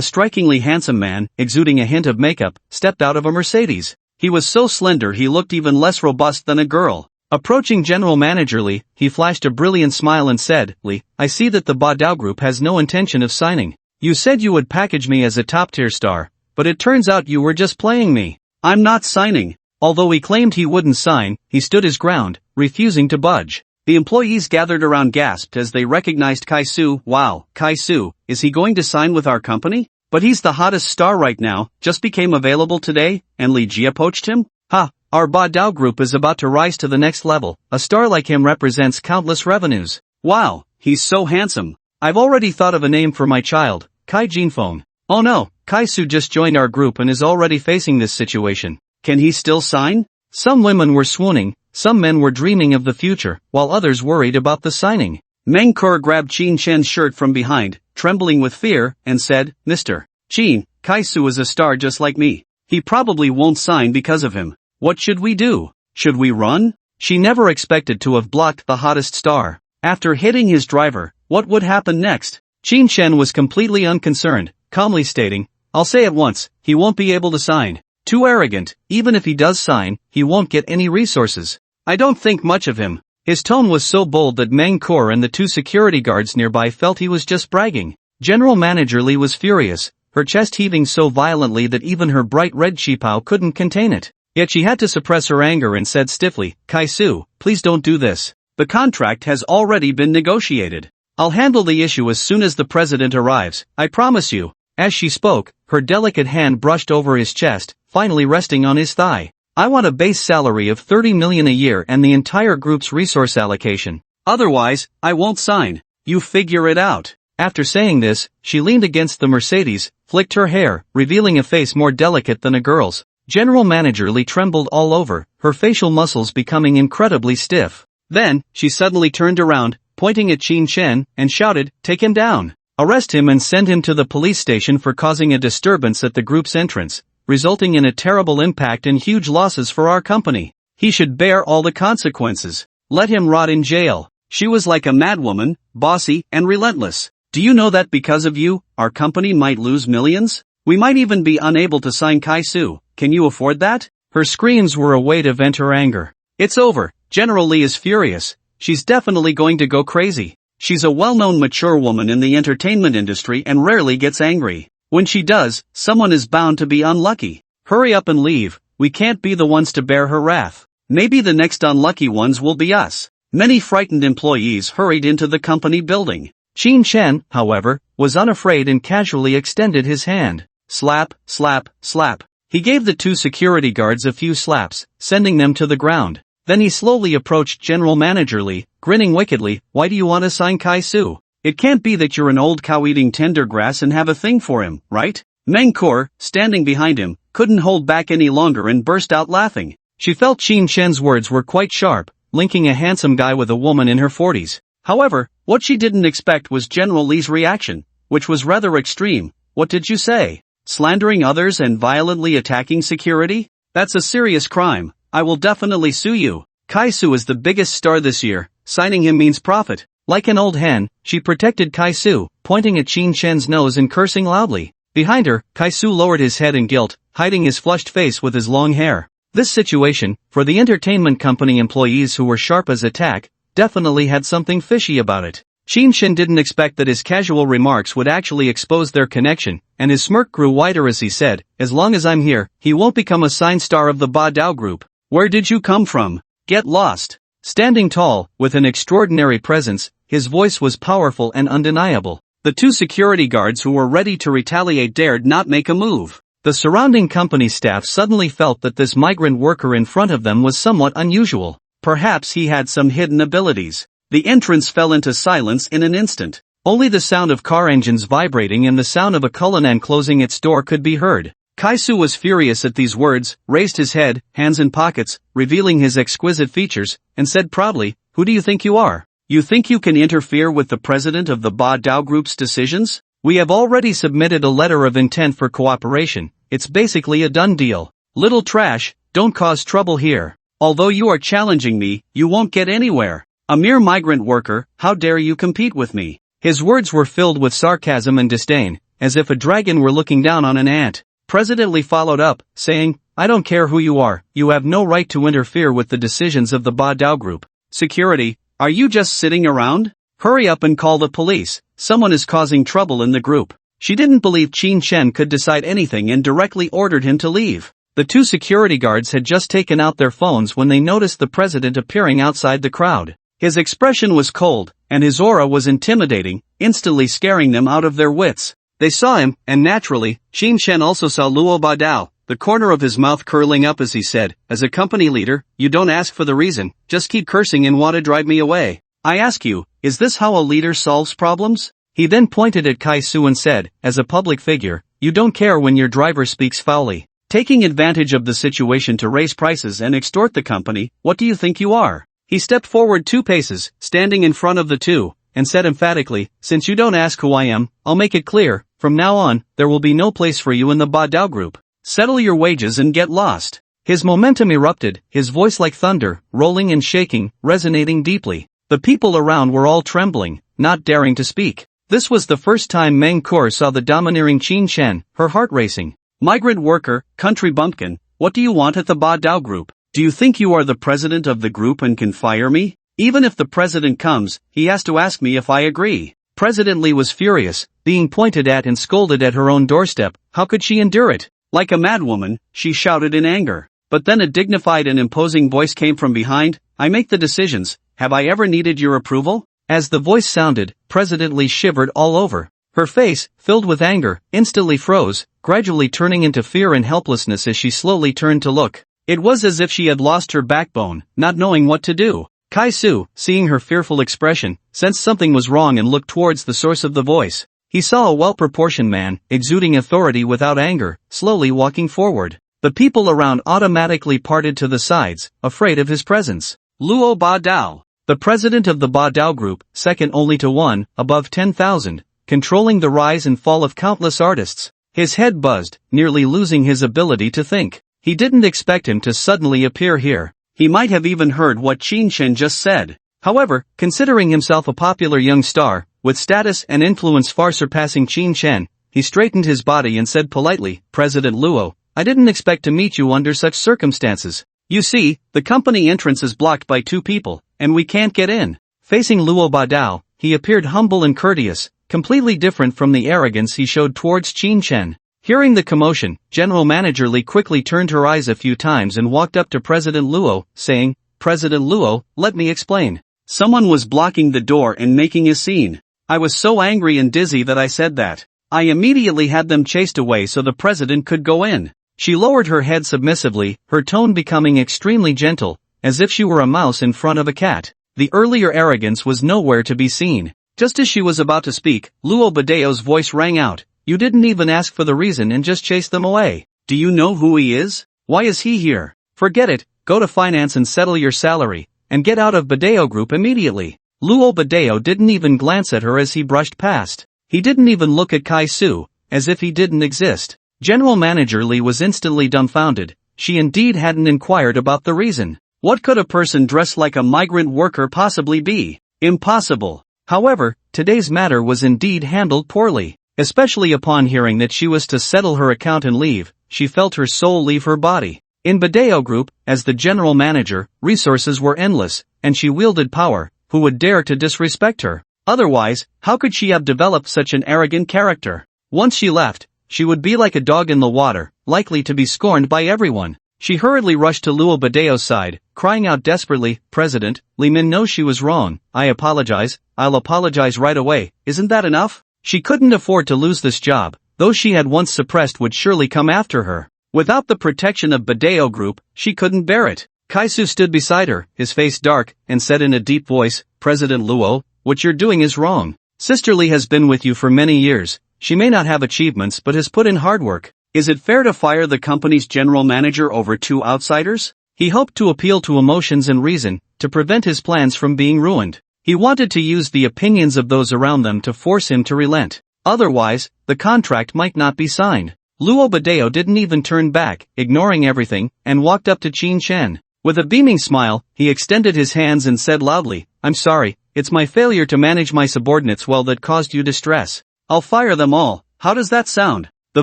strikingly handsome man, exuding a hint of makeup, stepped out of a Mercedes. He was so slender he looked even less robust than a girl. Approaching General Manager Li, he flashed a brilliant smile and said, Li, I see that the Ba Dao group has no intention of signing. You said you would package me as a top-tier star, but it turns out you were just playing me. I'm not signing. Although he claimed he wouldn't sign, he stood his ground, refusing to budge. The employees gathered around gasped as they recognized Kai Su. Wow, Kai Su, is he going to sign with our company? But he's the hottest star right now, just became available today, and Li Jia poached him? Ha, our Ba Dao group is about to rise to the next level. A star like him represents countless revenues. Wow, he's so handsome. I've already thought of a name for my child, Kai Jinfeng. Oh no, Kai Su just joined our group and is already facing this situation. Can he still sign? Some women were swooning, some men were dreaming of the future, while others worried about the signing. Meng Kur grabbed Qin Shen's shirt from behind, trembling with fear, and said, Mr. Qin, Kai Su is a star just like me. He probably won't sign because of him. What should we do? Should we run? She never expected to have blocked the hottest star. After hitting his driver, what would happen next? Qin Shen was completely unconcerned, calmly stating, I'll say at once, he won't be able to sign. Too arrogant, even if he does sign, he won't get any resources. I don't think much of him. His tone was so bold that Meng Kur and the two security guards nearby felt he was just bragging. General Manager Li was furious, her chest heaving so violently that even her bright red qipao couldn't contain it. Yet she had to suppress her anger and said stiffly, Kai Su, please don't do this. The contract has already been negotiated. I'll handle the issue as soon as the president arrives, I promise you. As she spoke, her delicate hand brushed over his chest, finally resting on his thigh. I want a base salary of 30 million a year and the entire group's resource allocation. Otherwise, I won't sign. You figure it out. After saying this, she leaned against the Mercedes, flicked her hair, revealing a face more delicate than a girl's. General Manager Li trembled all over, her facial muscles becoming incredibly stiff. Then, she suddenly turned around, pointing at Qin Shen, and shouted, Take him down. Arrest him and send him to the police station for causing a disturbance at the group's entrance, resulting in a terrible impact and huge losses for our company. He should bear all the consequences. Let him rot in jail. She was like a madwoman, bossy, and relentless. Do you know that because of you, our company might lose millions? We might even be unable to sign Kai Su. Can you afford that? Her screams were a way to vent her anger. It's over. General Li is furious. She's definitely going to go crazy. She's a well-known mature woman in the entertainment industry and rarely gets angry. When she does, someone is bound to be unlucky. Hurry up and leave. We can't be the ones to bear her wrath. Maybe the next unlucky ones will be us. Many frightened employees hurried into the company building. Qin Shen, however, was unafraid and casually extended his hand. Slap, slap, slap. He gave the two security guards a few slaps, sending them to the ground. Then he slowly approached General Manager Li, grinning wickedly, Why do you want to sign Kai Su? It can't be that you're an old cow eating tender grass and have a thing for him, right? Meng Kur, standing behind him, couldn't hold back any longer and burst out laughing. She felt Qin Shen's words were quite sharp, linking a handsome guy with a woman in her 40s. However, what she didn't expect was General Li's reaction, which was rather extreme. What did you say? Slandering others and violently attacking security? That's a serious crime. I will definitely sue you. Kai Su is the biggest star this year. Signing him means profit. Like an old hen, she protected Kai Su, pointing at Qin Shen's nose and cursing loudly. Behind her, Kai Su lowered his head in guilt, hiding his flushed face with his long hair. This situation, for the entertainment company employees who were sharp as a tack, definitely had something fishy about it. Shin didn't expect that his casual remarks would actually expose their connection, and his smirk grew wider as he said, "As long as I'm here, he won't become a sign star of the Ba Dao group. Where did you come from? Get lost." Standing tall, with an extraordinary presence, his voice was powerful and undeniable. The two security guards who were ready to retaliate dared not make a move. The surrounding company staff suddenly felt that this migrant worker in front of them was somewhat unusual. Perhaps he had some hidden abilities. The entrance fell into silence in an instant. Only the sound of car engines vibrating and the sound of a Cullinan closing its door could be heard. Kaisu was furious at these words, raised his head, hands in pockets, revealing his exquisite features, and said proudly, "Who do you think you are? You think you can interfere with the president of the Ba Dao Group's decisions? We have already submitted a letter of intent for cooperation. It's basically a done deal. Little trash, don't cause trouble here. Although you are challenging me, you won't get anywhere. A mere migrant worker, how dare you compete with me?" His words were filled with sarcasm and disdain, as if a dragon were looking down on an ant. President Lee followed up, saying, "I don't care who you are, you have no right to interfere with the decisions of the Ba Dao Group. Security, are you just sitting around? Hurry up and call the police, someone is causing trouble in the group." She didn't believe Qin Shen could decide anything and directly ordered him to leave. The two security guards had just taken out their phones when they noticed the president appearing outside the crowd. His expression was cold, and his aura was intimidating, instantly scaring them out of their wits. They saw him, and naturally, Qin Shen also saw Luo Ba Dao, the corner of his mouth curling up as he said, "As a company leader, you don't ask for the reason, just keep cursing and want to drive me away. I ask you, is this how a leader solves problems?" He then pointed at Kai Su and said, "As a public figure, you don't care when your driver speaks foully. Taking advantage of the situation to raise prices and extort the company, what do you think you are?" He stepped forward 2 paces, standing in front of the two, and said emphatically, "Since you don't ask who I am, I'll make it clear, from now on, there will be no place for you in the Ba Dao Group. Settle your wages and get lost." His momentum erupted, his voice like thunder, rolling and shaking, resonating deeply. The people around were all trembling, not daring to speak. This was the first time Meng Kur saw the domineering Qin Shen, her heart racing. "Migrant worker, country bumpkin, what do you want at the Ba Dao Group? Do you think you are the president of the group and can fire me? Even if the president comes, he has to ask me if I agree." President Lee was furious, being pointed at and scolded at her own doorstep. How could she endure it? Like a madwoman, she shouted in anger. But then a dignified and imposing voice came from behind, "I make the decisions, have I ever needed your approval?" As the voice sounded, President Lee shivered all over. Her face, filled with anger, instantly froze, gradually turning into fear and helplessness as she slowly turned to look. It was as if she had lost her backbone, not knowing what to do. Kai Su, seeing her fearful expression, sensed something was wrong and looked towards the source of the voice. He saw a well-proportioned man, exuding authority without anger, slowly walking forward. The people around automatically parted to the sides, afraid of his presence. Luo Ba Dao, the president of the Ba Dao Group, second only to one, above 10,000, controlling the rise and fall of countless artists. His head buzzed, nearly losing his ability to think. He didn't expect him to suddenly appear here. He might have even heard what Qin Shen just said. However, considering himself a popular young star, with status and influence far surpassing Qin Shen, he straightened his body and said politely, "President Luo, I didn't expect to meet you under such circumstances. You see, the company entrance is blocked by 2 people, and we can't get in." Facing Luo Ba Dao, he appeared humble and courteous, completely different from the arrogance he showed towards Qin Shen. Hearing the commotion, General Manager Lee quickly turned her eyes a few times and walked up to President Luo, saying, "President Luo, let me explain. Someone was blocking the door and making a scene. I was so angry and dizzy that I said that. I immediately had them chased away so the president could go in." She lowered her head submissively, her tone becoming extremely gentle, as if she were a mouse in front of a cat. The earlier arrogance was nowhere to be seen. Just as she was about to speak, Luo Ba Dao's voice rang out. "You didn't even ask for the reason and just chased them away. Do you know who he is? Why is he here? Forget it, go to finance and settle your salary, and get out of Ba Dao Group immediately." Luo Ba Dao didn't even glance at her as he brushed past. He didn't even look at Kai Su, as if he didn't exist. General Manager Lee was instantly dumbfounded. She indeed hadn't inquired about the reason. What could a person dressed like a migrant worker possibly be? Impossible. However, today's matter was indeed handled poorly. Especially upon hearing that she was to settle her account and leave, she felt her soul leave her body. In Badeo Group, as the general manager, resources were endless, and she wielded power. Who would dare to disrespect her? Otherwise, how could she have developed such an arrogant character? Once she left, she would be like a dog in the water, likely to be scorned by everyone. She hurriedly rushed to Luo Badeo's side, crying out desperately, "President, Li Min knows she was wrong. I apologize. I'll apologize right away. Isn't that enough?" She couldn't afford to lose this job. Those she had once suppressed would surely come after her. Without the protection of Badeo Group, she couldn't bear it. Kaisu stood beside her, his face dark, and said in a deep voice, "President Luo, what you're doing is wrong. Sister Li has been with you for many years. She may not have achievements but has put in hard work. Is it fair to fire the company's general manager over two outsiders?" He hoped to appeal to emotions and reason, to prevent his plans from being ruined. He wanted to use the opinions of those around them to force him to relent. Otherwise, the contract might not be signed. Luo Badeo didn't even turn back, ignoring everything, and walked up to Qin Shen. With a beaming smile, he extended his hands and said loudly, "I'm sorry, it's my failure to manage my subordinates well that caused you distress. I'll fire them all. How does that sound?" The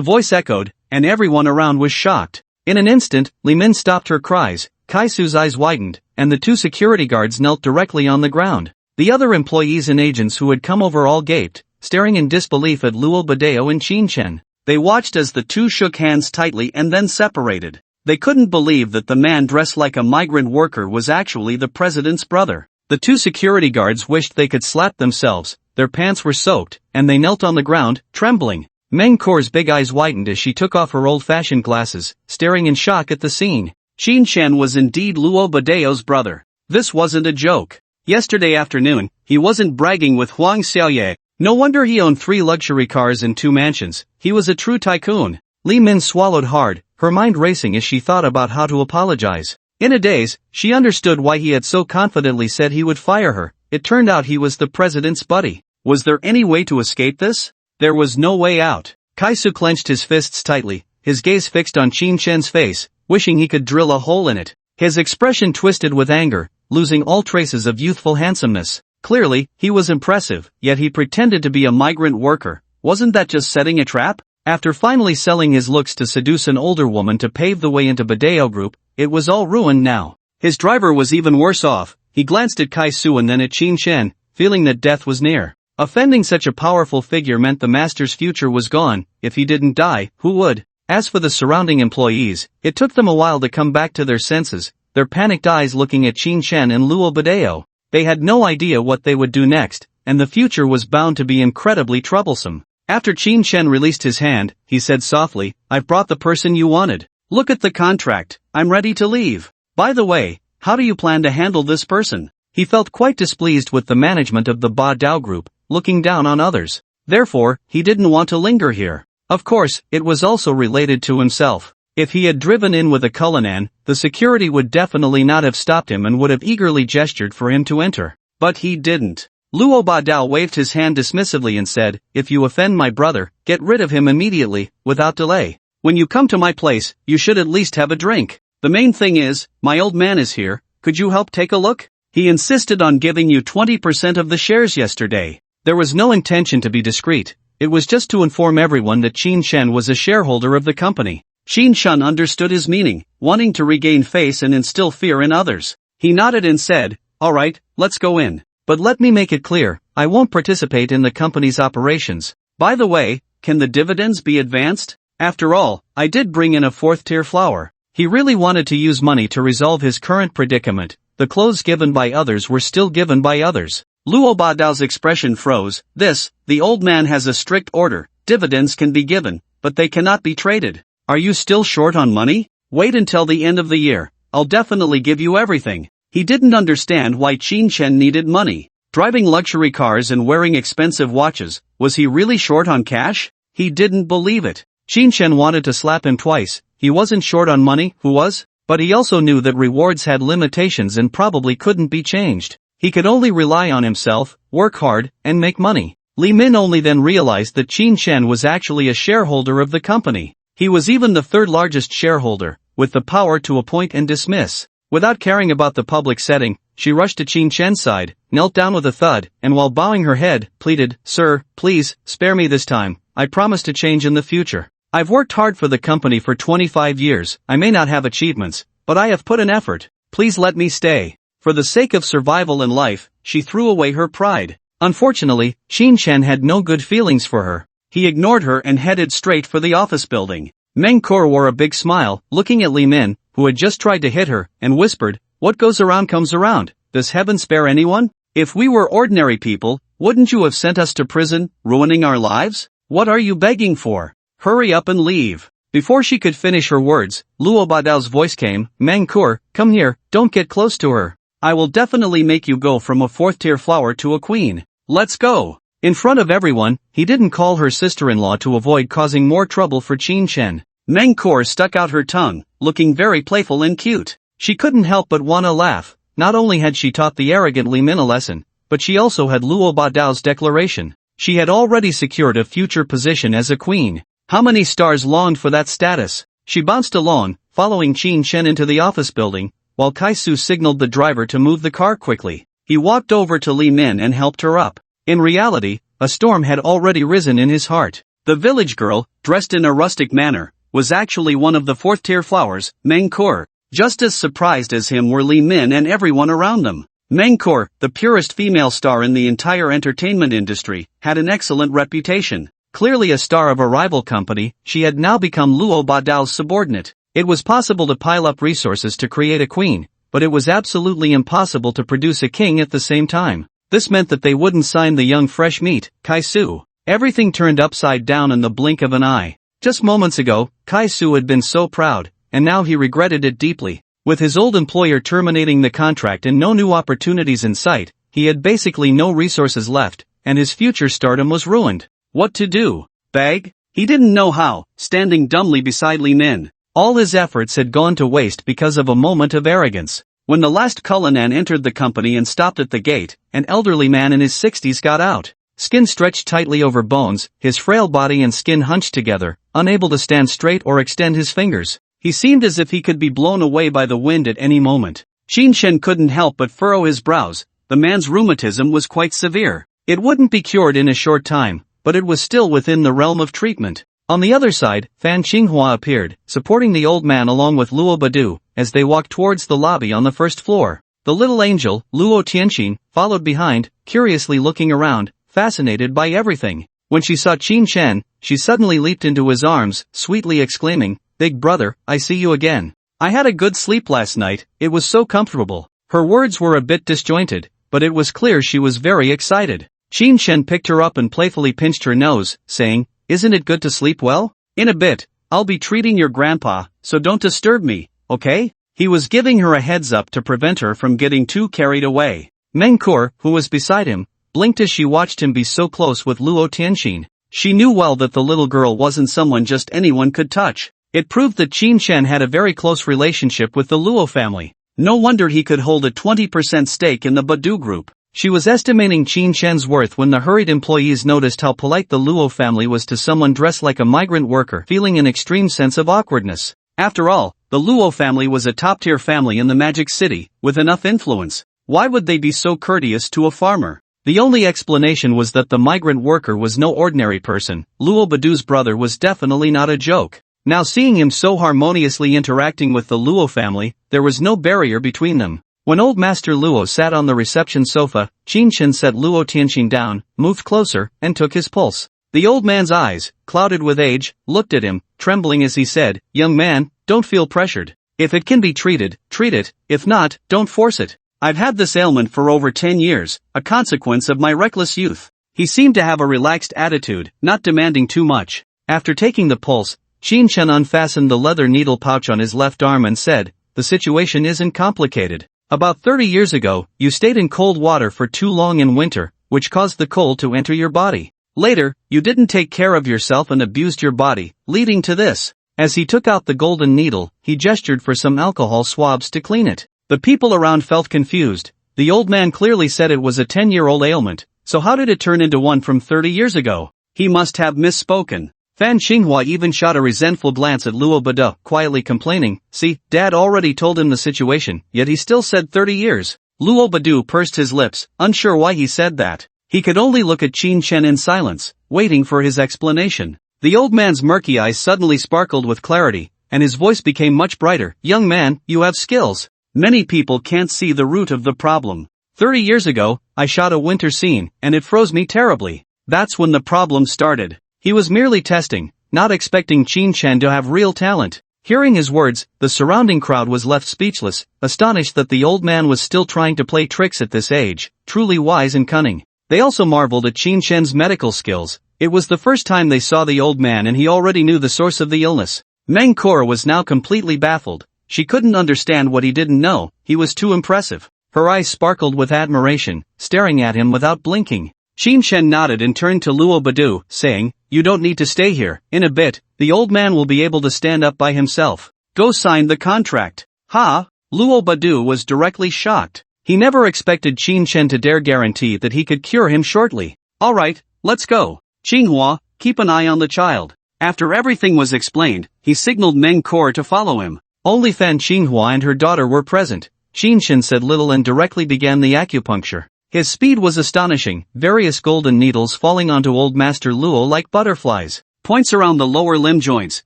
voice echoed, and everyone around was shocked. In an instant, Li Min stopped her cries, Kaisu's eyes widened, and the two security guards knelt directly on the ground. The other employees and agents who had come over all gaped, staring in disbelief at Luo Badeo and Qin Shen. They watched as the two shook hands tightly and then separated. They couldn't believe that the man dressed like a migrant worker was actually the president's brother. The two security guards wished they could slap themselves. Their pants were soaked, and they knelt on the ground, trembling. Meng Kor's big eyes widened as she took off her old-fashioned glasses, staring in shock at the scene. Qin Shen was indeed Luo Badeo's brother. This wasn't a joke. Yesterday afternoon, he wasn't bragging with Huang Xiaoye. No wonder he owned 3 luxury cars and 2 mansions. He was a true tycoon. Li Min swallowed hard, her mind racing as she thought about how to apologize. In a daze, she understood why he had so confidently said he would fire her. It turned out he was the president's buddy. Was there any way to escape this? There was no way out. Kaisu clenched his fists tightly, his gaze fixed on Qin Shen's face, wishing he could drill a hole in it. His expression twisted with anger, losing all traces of youthful handsomeness. Clearly, he was impressive, yet he pretended to be a migrant worker. Wasn't that just setting a trap? After finally selling his looks to seduce an older woman to pave the way into Badeo Group, it was all ruined now. His driver was even worse off. He glanced at Kaisu and then at Qin Shen, feeling that death was near. Offending such a powerful figure meant the master's future was gone. If he didn't die, who would? As for the surrounding employees, it took them a while to come back to their senses, their panicked eyes looking at Qin Shen and Luo Badeo. They had no idea what they would do next, and the future was bound to be incredibly troublesome. After Qin Shen released his hand, he said softly, "I've brought the person you wanted. Look at the contract. I'm ready to leave. By the way, how do you plan to handle this person?" He felt quite displeased with the management of the Ba Dao Group, looking down on others. Therefore, he didn't want to linger here. Of course, it was also related to himself. If he had driven in with a Cullinan, the security would definitely not have stopped him and would have eagerly gestured for him to enter. But he didn't. Luo Badao waved his hand dismissively and said, "If you offend my brother, get rid of him immediately, without delay. When you come to my place, you should at least have a drink. The main thing is, my old man is here, could you help take a look? He insisted on giving you 20% of the shares yesterday." There was no intention to be discreet, it was just to inform everyone that Qin Shen was a shareholder of the company. Qin Shen understood his meaning, wanting to regain face and instill fear in others. He nodded and said, "All right, let's go in. But let me make it clear, I won't participate in the company's operations. By the way, can the dividends be advanced? After all, I did bring in a 4th-tier flower." He really wanted to use money to resolve his current predicament. The clothes given by others were still given by others. Luo Badao's expression froze. The old man has a strict order. Dividends can be given, but they cannot be traded. Are you still short on money? Wait until the end of the year. I'll definitely give you everything. He didn't understand why Qin Shen needed money. Driving luxury cars and wearing expensive watches, was he really short on cash? He didn't believe it. Qin Shen wanted to slap him twice. He wasn't short on money, who was? But he also knew that rewards had limitations and probably couldn't be changed. He could only rely on himself, work hard, and make money. Li Min only then realized that Qin Shen was actually a shareholder of the company. He was even the 3rd largest shareholder, with the power to appoint and dismiss. Without caring about the public setting, she rushed to Qin Shen's side, knelt down with a thud, and while bowing her head, pleaded, "Sir, please, spare me this time. I promise to change in the future." I've worked hard for the company for 25 years, I may not have achievements, but I have put in effort. Please let me stay. For the sake of survival in life, she threw away her pride. Unfortunately, Qin Chen had no good feelings for her. He ignored her and headed straight for the office building. Meng Kor wore a big smile, looking at Li Min, who had just tried to hit her, and whispered, "What goes around comes around. Does heaven spare anyone? If we were ordinary people, wouldn't you have sent us to prison, ruining our lives? What are you begging for? Hurry up and leave." Before she could finish her words, Luo Badao's voice came, "Meng Kor, come here, don't get close to her. I will definitely make you go from a fourth-tier flower to a queen. Let's go." In front of everyone, he didn't call her sister-in-law to avoid causing more trouble for Qin Chen. Meng Kor stuck out her tongue, looking very playful and cute. She couldn't help but wanna laugh. Not only had she taught the arrogant Li Min a lesson, but she also had Luo Badao's declaration. She had already secured a future position as a queen. How many stars longed for that status? She bounced along, following Qin Chen into the office building, while Kai Su signaled the driver to move the car quickly. He walked over to Li Min and helped her up. In reality, a storm had already risen in his heart. The village girl, dressed in a rustic manner, was actually one of the fourth-tier flowers, Meng Kor. Just as surprised as him were Li Min and everyone around them. Meng Kor, the purest female star in the entire entertainment industry, had an excellent reputation. Clearly a star of a rival company, she had now become Luo Badao's subordinate. It was possible to pile up resources to create a queen, but it was absolutely impossible to produce a king at the same time. This meant that they wouldn't sign the young fresh meat, Kai Su. Everything turned upside down in the blink of an eye. Just moments ago, Kai Su had been so proud, and now he regretted it deeply. With his old employer terminating the contract and no new opportunities in sight, he had basically no resources left, and his future stardom was ruined. What to do? Beg? He didn't know how, standing dumbly beside Li Min. All his efforts had gone to waste because of a moment of arrogance. When the last Cullinan entered the company and stopped at the gate, an elderly man in his 60s got out. Skin stretched tightly over bones, his frail body and skin hunched together, unable to stand straight or extend his fingers. He seemed as if he could be blown away by the wind at any moment. Qin Chen couldn't help but furrow his brows. The man's rheumatism was quite severe. It wouldn't be cured in a short time, but it was still within the realm of treatment. On the other side, Fan Qinghua appeared, supporting the old man along with Luo Badu, as they walked towards the lobby on the first floor. The little angel, Luo Tianqin, followed behind, curiously looking around, fascinated by everything. When she saw Qin Chen, she suddenly leaped into his arms, sweetly exclaiming, "Big brother, I see you again. I had a good sleep last night, it was so comfortable." Her words were a bit disjointed, but it was clear she was very excited. Qin Chen picked her up and playfully pinched her nose, saying, "Isn't it good to sleep well? In a bit, I'll be treating your grandpa, so don't disturb me, okay?" He was giving her a heads up to prevent her from getting too carried away. Meng Kor, who was beside him, blinked as she watched him be so close with Luo Tianqin. She knew well that the little girl wasn't someone just anyone could touch. It proved that Qin Chen had a very close relationship with the Luo family. No wonder he could hold a 20% stake in the Badu group. She was estimating Qin Chen's worth when the hurried employees noticed how polite the Luo family was to someone dressed like a migrant worker, feeling an extreme sense of awkwardness. After all, the Luo family was a top-tier family in the Magic City, with enough influence. Why would they be so courteous to a farmer? The only explanation was that the migrant worker was no ordinary person. Luo Badu's brother was definitely not a joke. Now seeing him so harmoniously interacting with the Luo family, there was no barrier between them. When old Master Luo sat on the reception sofa, Qin Chen set Luo Tianqin down, moved closer, and took his pulse. The old man's eyes, clouded with age, looked at him, trembling as he said, "Young man, don't feel pressured. If it can be treated, treat it, if not, don't force it. I've had this ailment for over 10 years, a consequence of my reckless youth." He seemed to have a relaxed attitude, not demanding too much. After taking the pulse, Qin Chen unfastened the leather needle pouch on his left arm and said, "The situation isn't complicated. About 30 years ago, you stayed in cold water for too long in winter, which caused the cold to enter your body. Later, you didn't take care of yourself and abused your body, leading to this." As he took out the golden needle, he gestured for some alcohol swabs to clean it. The people around felt confused. The old man clearly said it was a 10-year-old ailment, so how did it turn into one from 30 years ago? He must have misspoken. Fan Xinghua even shot a resentful glance at Luo Bada, quietly complaining, "See, Dad already told him the situation, yet he still said 30 years. Luo Badu pursed his lips, unsure why he said that. He could only look at Qin Chen in silence, waiting for his explanation. The old man's murky eyes suddenly sparkled with clarity, and his voice became much brighter. Young man, you have skills. Many people can't see the root of the problem. 30 years ago, I shot a winter scene, and it froze me terribly. That's when the problem started. He was merely testing, not expecting Qin Chen to have real talent. Hearing his words, the surrounding crowd was left speechless, astonished that the old man was still trying to play tricks at this age, truly wise and cunning. They also marveled at Qin Chen's medical skills. It was the first time they saw the old man and he already knew the source of the illness. Meng Kor was now completely baffled. She couldn't understand what he didn't know, he was too impressive. Her eyes sparkled with admiration, staring at him without blinking. Qin Chen nodded and turned to Luo Badu, saying, you don't need to stay here. In a bit, the old man will be able to stand up by himself. Go sign the contract. Ha! Luo Badu was directly shocked. He never expected Qin Chen to dare guarantee that he could cure him shortly. Alright, let's go. Qinghua, keep an eye on the child. After everything was explained, he signaled Meng Kor to follow him. Only Fan Qinghua and her daughter were present. Qin Chen said little and directly began the acupuncture. His speed was astonishing, various golden needles falling onto old Master Luo like butterflies. Points around the lower limb joints,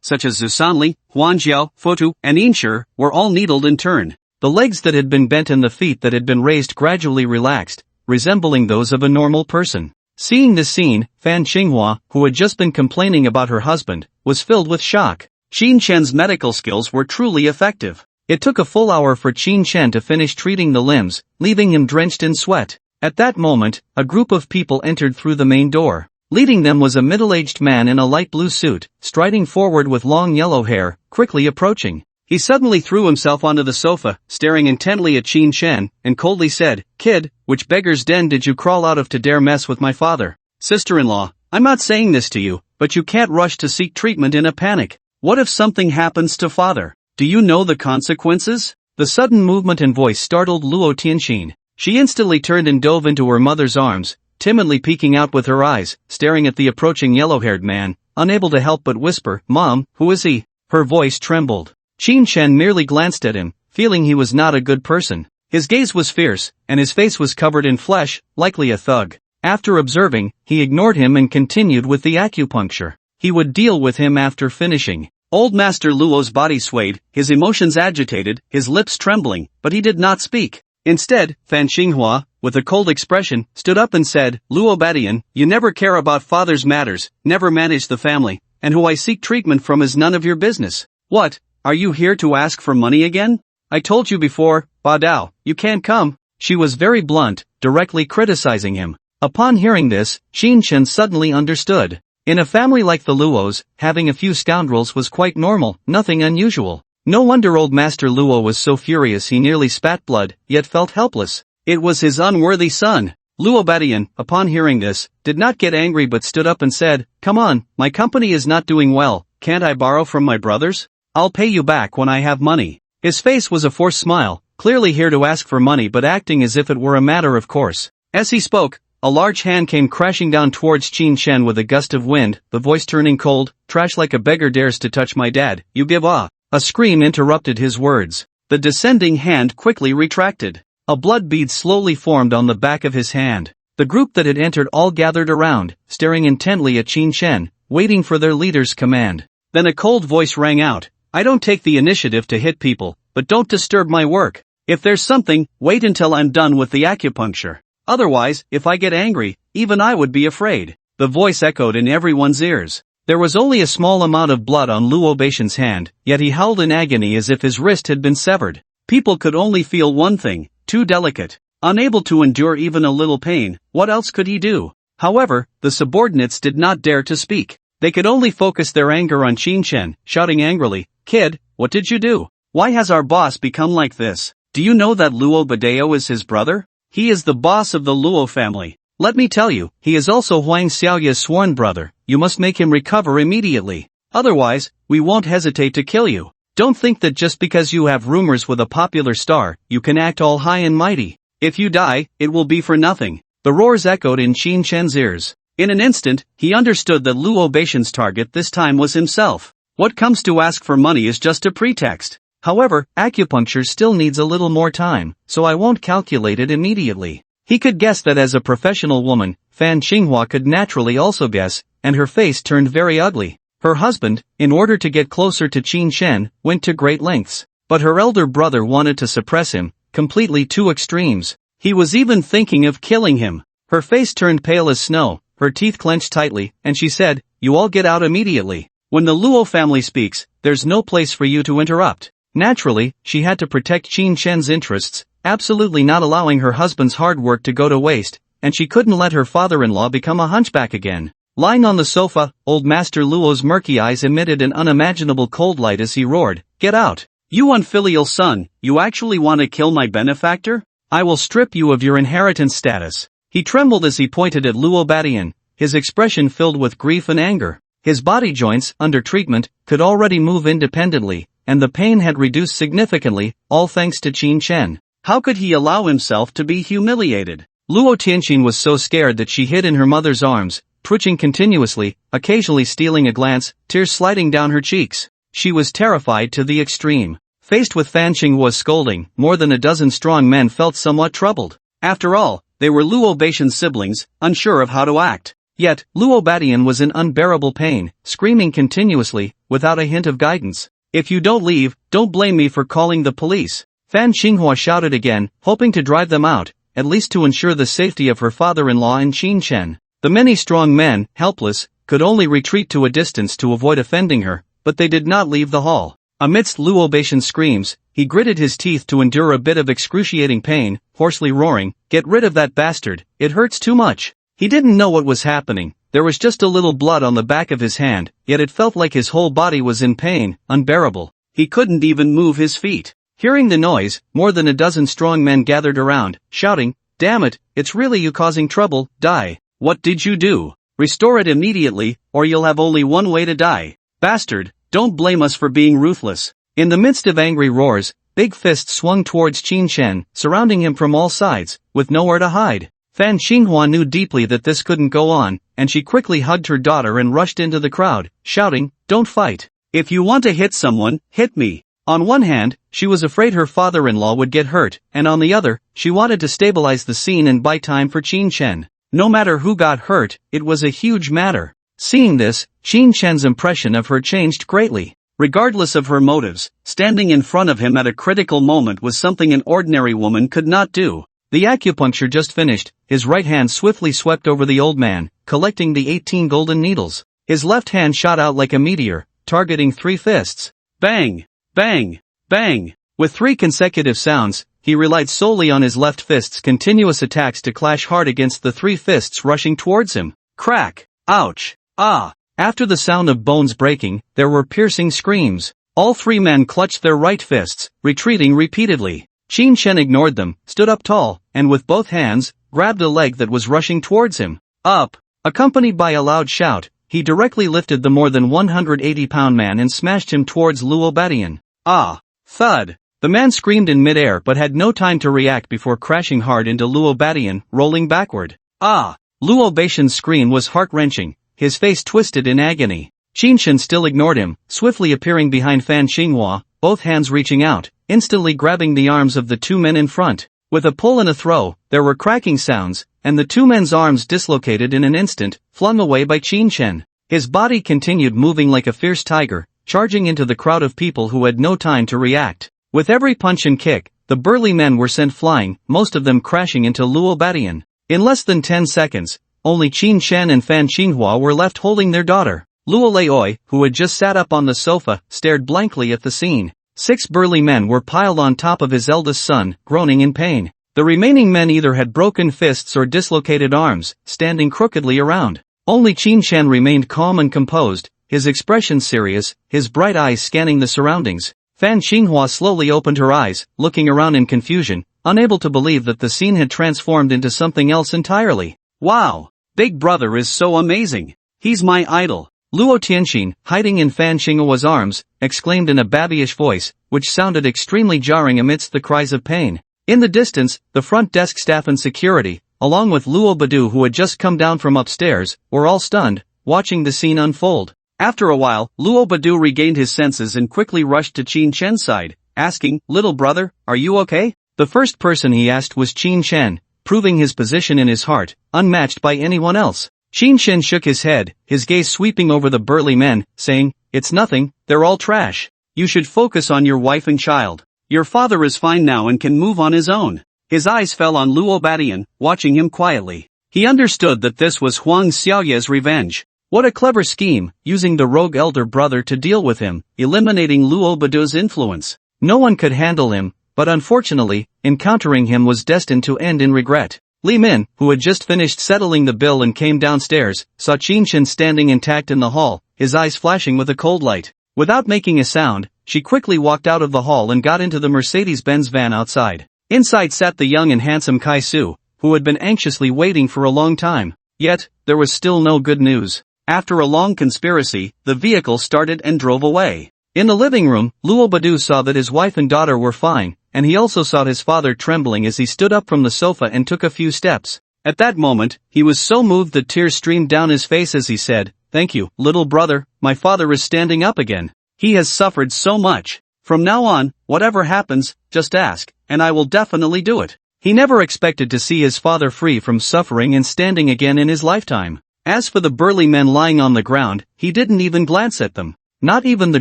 such as Zusanli, Huanjiao, Fotu, and Inshur, were all needled in turn. The legs that had been bent and the feet that had been raised gradually relaxed, resembling those of a normal person. Seeing this scene, Fan Qinghua, who had just been complaining about her husband, was filled with shock. Qin Chen's medical skills were truly effective. It took a full hour for Qin Chen to finish treating the limbs, leaving him drenched in sweat. At that moment, a group of people entered through the main door. Leading them was a middle-aged man in a light blue suit, striding forward with long yellow hair, quickly approaching. He suddenly threw himself onto the sofa, staring intently at Qin Chen, and coldly said, Kid, which beggar's den did you crawl out of to dare mess with my father? Sister-in-law, I'm not saying this to you, but you can't rush to seek treatment in a panic. What if something happens to father? Do you know the consequences? The sudden movement and voice startled Luo Tianxin. She instantly turned and dove into her mother's arms, timidly peeking out with her eyes, staring at the approaching yellow-haired man, unable to help but whisper, Mom, who is he? Her voice trembled. Qin Chen merely glanced at him, feeling he was not a good person. His gaze was fierce, and his face was covered in flesh, likely a thug. After observing, he ignored him and continued with the acupuncture. He would deal with him after finishing. Old Master Luo's body swayed, his emotions agitated, his lips trembling, but he did not speak. Instead, Fan Qinghua, with a cold expression, stood up and said, Luo Badian, you never care about father's matters, never manage the family, and who I seek treatment from is none of your business. What, are you here to ask for money again? I told you before, Badao, you can't come. She was very blunt, directly criticizing him. Upon hearing this, Qin Chen suddenly understood. In a family like the Luos, having a few scoundrels was quite normal, nothing unusual. No wonder old Master Luo was so furious he nearly spat blood, yet felt helpless. It was his unworthy son. Luo Badian, upon hearing this, did not get angry but stood up and said, Come on, my company is not doing well, can't I borrow from my brothers? I'll pay you back when I have money. His face was a forced smile, clearly here to ask for money but acting as if it were a matter of course. As he spoke, a large hand came crashing down towards Qin Chen with a gust of wind, the voice turning cold, Trash like a beggar dares to touch my dad, you give a scream interrupted his words. The descending hand quickly retracted. A blood bead slowly formed on the back of his hand. The group that had entered all gathered around, staring intently at Qin Chen, waiting for their leader's command. Then a cold voice rang out, I don't take the initiative to hit people, but don't disturb my work. If there's something, wait until I'm done with the acupuncture. Otherwise, if I get angry, even I would be afraid. The voice echoed in everyone's ears. There was only a small amount of blood on Luo Baishan's hand, yet he howled in agony as if his wrist had been severed. People could only feel one thing, too delicate. Unable to endure even a little pain, what else could he do? However, the subordinates did not dare to speak. They could only focus their anger on Qin Chen, shouting angrily, Kid, what did you do? Why has our boss become like this? Do you know that Luo Badeo is his brother? He is the boss of the Luo family. Let me tell you, he is also Huang Xiaoya's sworn brother. You must make him recover immediately. Otherwise, we won't hesitate to kill you. Don't think that just because you have rumors with a popular star, you can act all high and mighty. If you die, it will be for nothing. The roars echoed in Qin Chen's ears. In an instant, he understood that Luo Baishan's target this time was himself. What comes to ask for money is just a pretext. However, acupuncture still needs a little more time, so I won't calculate it immediately. He could guess that as a professional woman, Fan Qinghua could naturally also guess, and her face turned very ugly. Her husband, in order to get closer to Qin Shen, went to great lengths. But her elder brother wanted to suppress him, completely two extremes. He was even thinking of killing him. Her face turned pale as snow, her teeth clenched tightly, and she said, "You all get out immediately. When the Luo family speaks, there's no place for you to interrupt." Naturally, she had to protect Qin Shen's interests, absolutely not allowing her husband's hard work to go to waste, and she couldn't let her father-in-law become a hunchback again. Lying on the sofa, old Master Luo's murky eyes emitted an unimaginable cold light as he roared, "Get out! You unfilial son, you actually want to kill my benefactor? I will strip you of your inheritance status." He trembled as he pointed at Luo Badian, his expression filled with grief and anger. His body joints, under treatment, could already move independently, and the pain had reduced significantly, all thanks to Qin Shen. How could he allow himself to be humiliated? Luo Tianqin was so scared that she hid in her mother's arms, twitching continuously, occasionally stealing a glance, tears sliding down her cheeks. She was terrified to the extreme. Faced with Fan Xinhua's scolding, more than a dozen strong men felt somewhat troubled. After all, they were Luo Baishan's siblings, unsure of how to act. Yet, Luo Badian was in unbearable pain, screaming continuously, without a hint of guidance. "If you don't leave, don't blame me for calling the police." Fan Xinhua shouted again, hoping to drive them out, at least to ensure the safety of her father-in-law and Qin Shen. The many strong men, helpless, could only retreat to a distance to avoid offending her, but they did not leave the hall. Amidst Luo Baishan's screams, he gritted his teeth to endure a bit of excruciating pain, hoarsely roaring, "Get rid of that bastard, it hurts too much." He didn't know what was happening. There was just a little blood on the back of his hand, yet it felt like his whole body was in pain, unbearable. He couldn't even move his feet. Hearing the noise, more than a dozen strong men gathered around, shouting, "Damn it, it's really you causing trouble, die. What did you do? Restore it immediately, or you'll have only one way to die. Bastard, don't blame us for being ruthless." In the midst of angry roars, big fists swung towards Qin Shen, surrounding him from all sides, with nowhere to hide. Fan Xinhua knew deeply that this couldn't go on, and she quickly hugged her daughter and rushed into the crowd, shouting, "Don't fight. If you want to hit someone, hit me." On one hand, she was afraid her father-in-law would get hurt, and on the other, she wanted to stabilize the scene and buy time for Qin Shen. No matter who got hurt, it was a huge matter. Seeing this, Qin Shen's impression of her changed greatly. Regardless of her motives, standing in front of him at a critical moment was something an ordinary woman could not do. The acupuncture just finished, his right hand swiftly swept over the old man, collecting the 18 golden needles. His left hand shot out like a meteor, targeting 3 fists. Bang! Bang! Bang! With 3 consecutive sounds, he relied solely on his left fist's continuous attacks to clash hard against the 3 fists rushing towards him. Crack! Ouch! Ah! After the sound of bones breaking, there were piercing screams. All 3 men clutched their right fists, retreating repeatedly. Qin Shen ignored them, stood up tall, and with both hands, grabbed a leg that was rushing towards him. Up! Accompanied by a loud shout, he directly lifted the more than 180-pound man and smashed him towards Luo Badian. Ah! Thud! The man screamed in midair but had no time to react before crashing hard into Luo Badian, rolling backward. Ah! Luo Baishan's scream was heart-wrenching, his face twisted in agony. Qin Shen still ignored him, swiftly appearing behind Fan Xinhua, both hands reaching out, instantly grabbing the arms of the 2 men in front. With a pull and a throw, there were cracking sounds, and the 2 men's arms dislocated in an instant, flung away by Qin Shen. His body continued moving like a fierce tiger, charging into the crowd of people who had no time to react. With every punch and kick, the burly men were sent flying, most of them crashing into Luo Badian. In less than 10 seconds, only Qin Shen and Fan Xinhua were left holding their daughter. Luo Leoi, who had just sat up on the sofa, stared blankly at the scene. 6 burly men were piled on top of his eldest son, groaning in pain. The remaining men either had broken fists or dislocated arms, standing crookedly around. Only Qin Shen remained calm and composed, his expression serious, his bright eyes scanning the surroundings. Fan Xinhua slowly opened her eyes, looking around in confusion, unable to believe that the scene had transformed into something else entirely. Wow! Big brother is so amazing! He's my idol! Luo Tianqin, hiding in Fan Xinghua's arms, exclaimed in a babyish voice, which sounded extremely jarring amidst the cries of pain. In the distance, the front desk staff and security, along with Luo Badu who had just come down from upstairs, were all stunned, watching the scene unfold. After a while, Luo Badu regained his senses and quickly rushed to Qin Shen's side, asking, "Little brother, are you okay?" The first person he asked was Qin Shen, proving his position in his heart, unmatched by anyone else. Qin Shen shook his head, his gaze sweeping over the burly men, saying, "It's nothing, they're all trash. You should focus on your wife and child. Your father is fine now and can move on his own." His eyes fell on Luo Badian, watching him quietly. He understood that this was Huang Xiaoye's revenge. What a clever scheme, using the rogue elder brother to deal with him, eliminating Luo Badu's influence. No one could handle him, but unfortunately, encountering him was destined to end in regret. Li Min, who had just finished settling the bill and came downstairs, saw Qin Shen standing intact in the hall, his eyes flashing with a cold light. Without making a sound, she quickly walked out of the hall and got into the Mercedes-Benz van outside. Inside sat the young and handsome Kai Su, who had been anxiously waiting for a long time. Yet, there was still no good news. After a long conspiracy, the vehicle started and drove away. In the living room, Luo Badu saw that his wife and daughter were fine, and he also saw his father trembling as he stood up from the sofa and took a few steps. At that moment, he was so moved that tears streamed down his face as he said, "Thank you, little brother, my father is standing up again. He has suffered so much. From now on, whatever happens, just ask, and I will definitely do it." He never expected to see his father free from suffering and standing again in his lifetime. As for the burly men lying on the ground, he didn't even glance at them. Not even the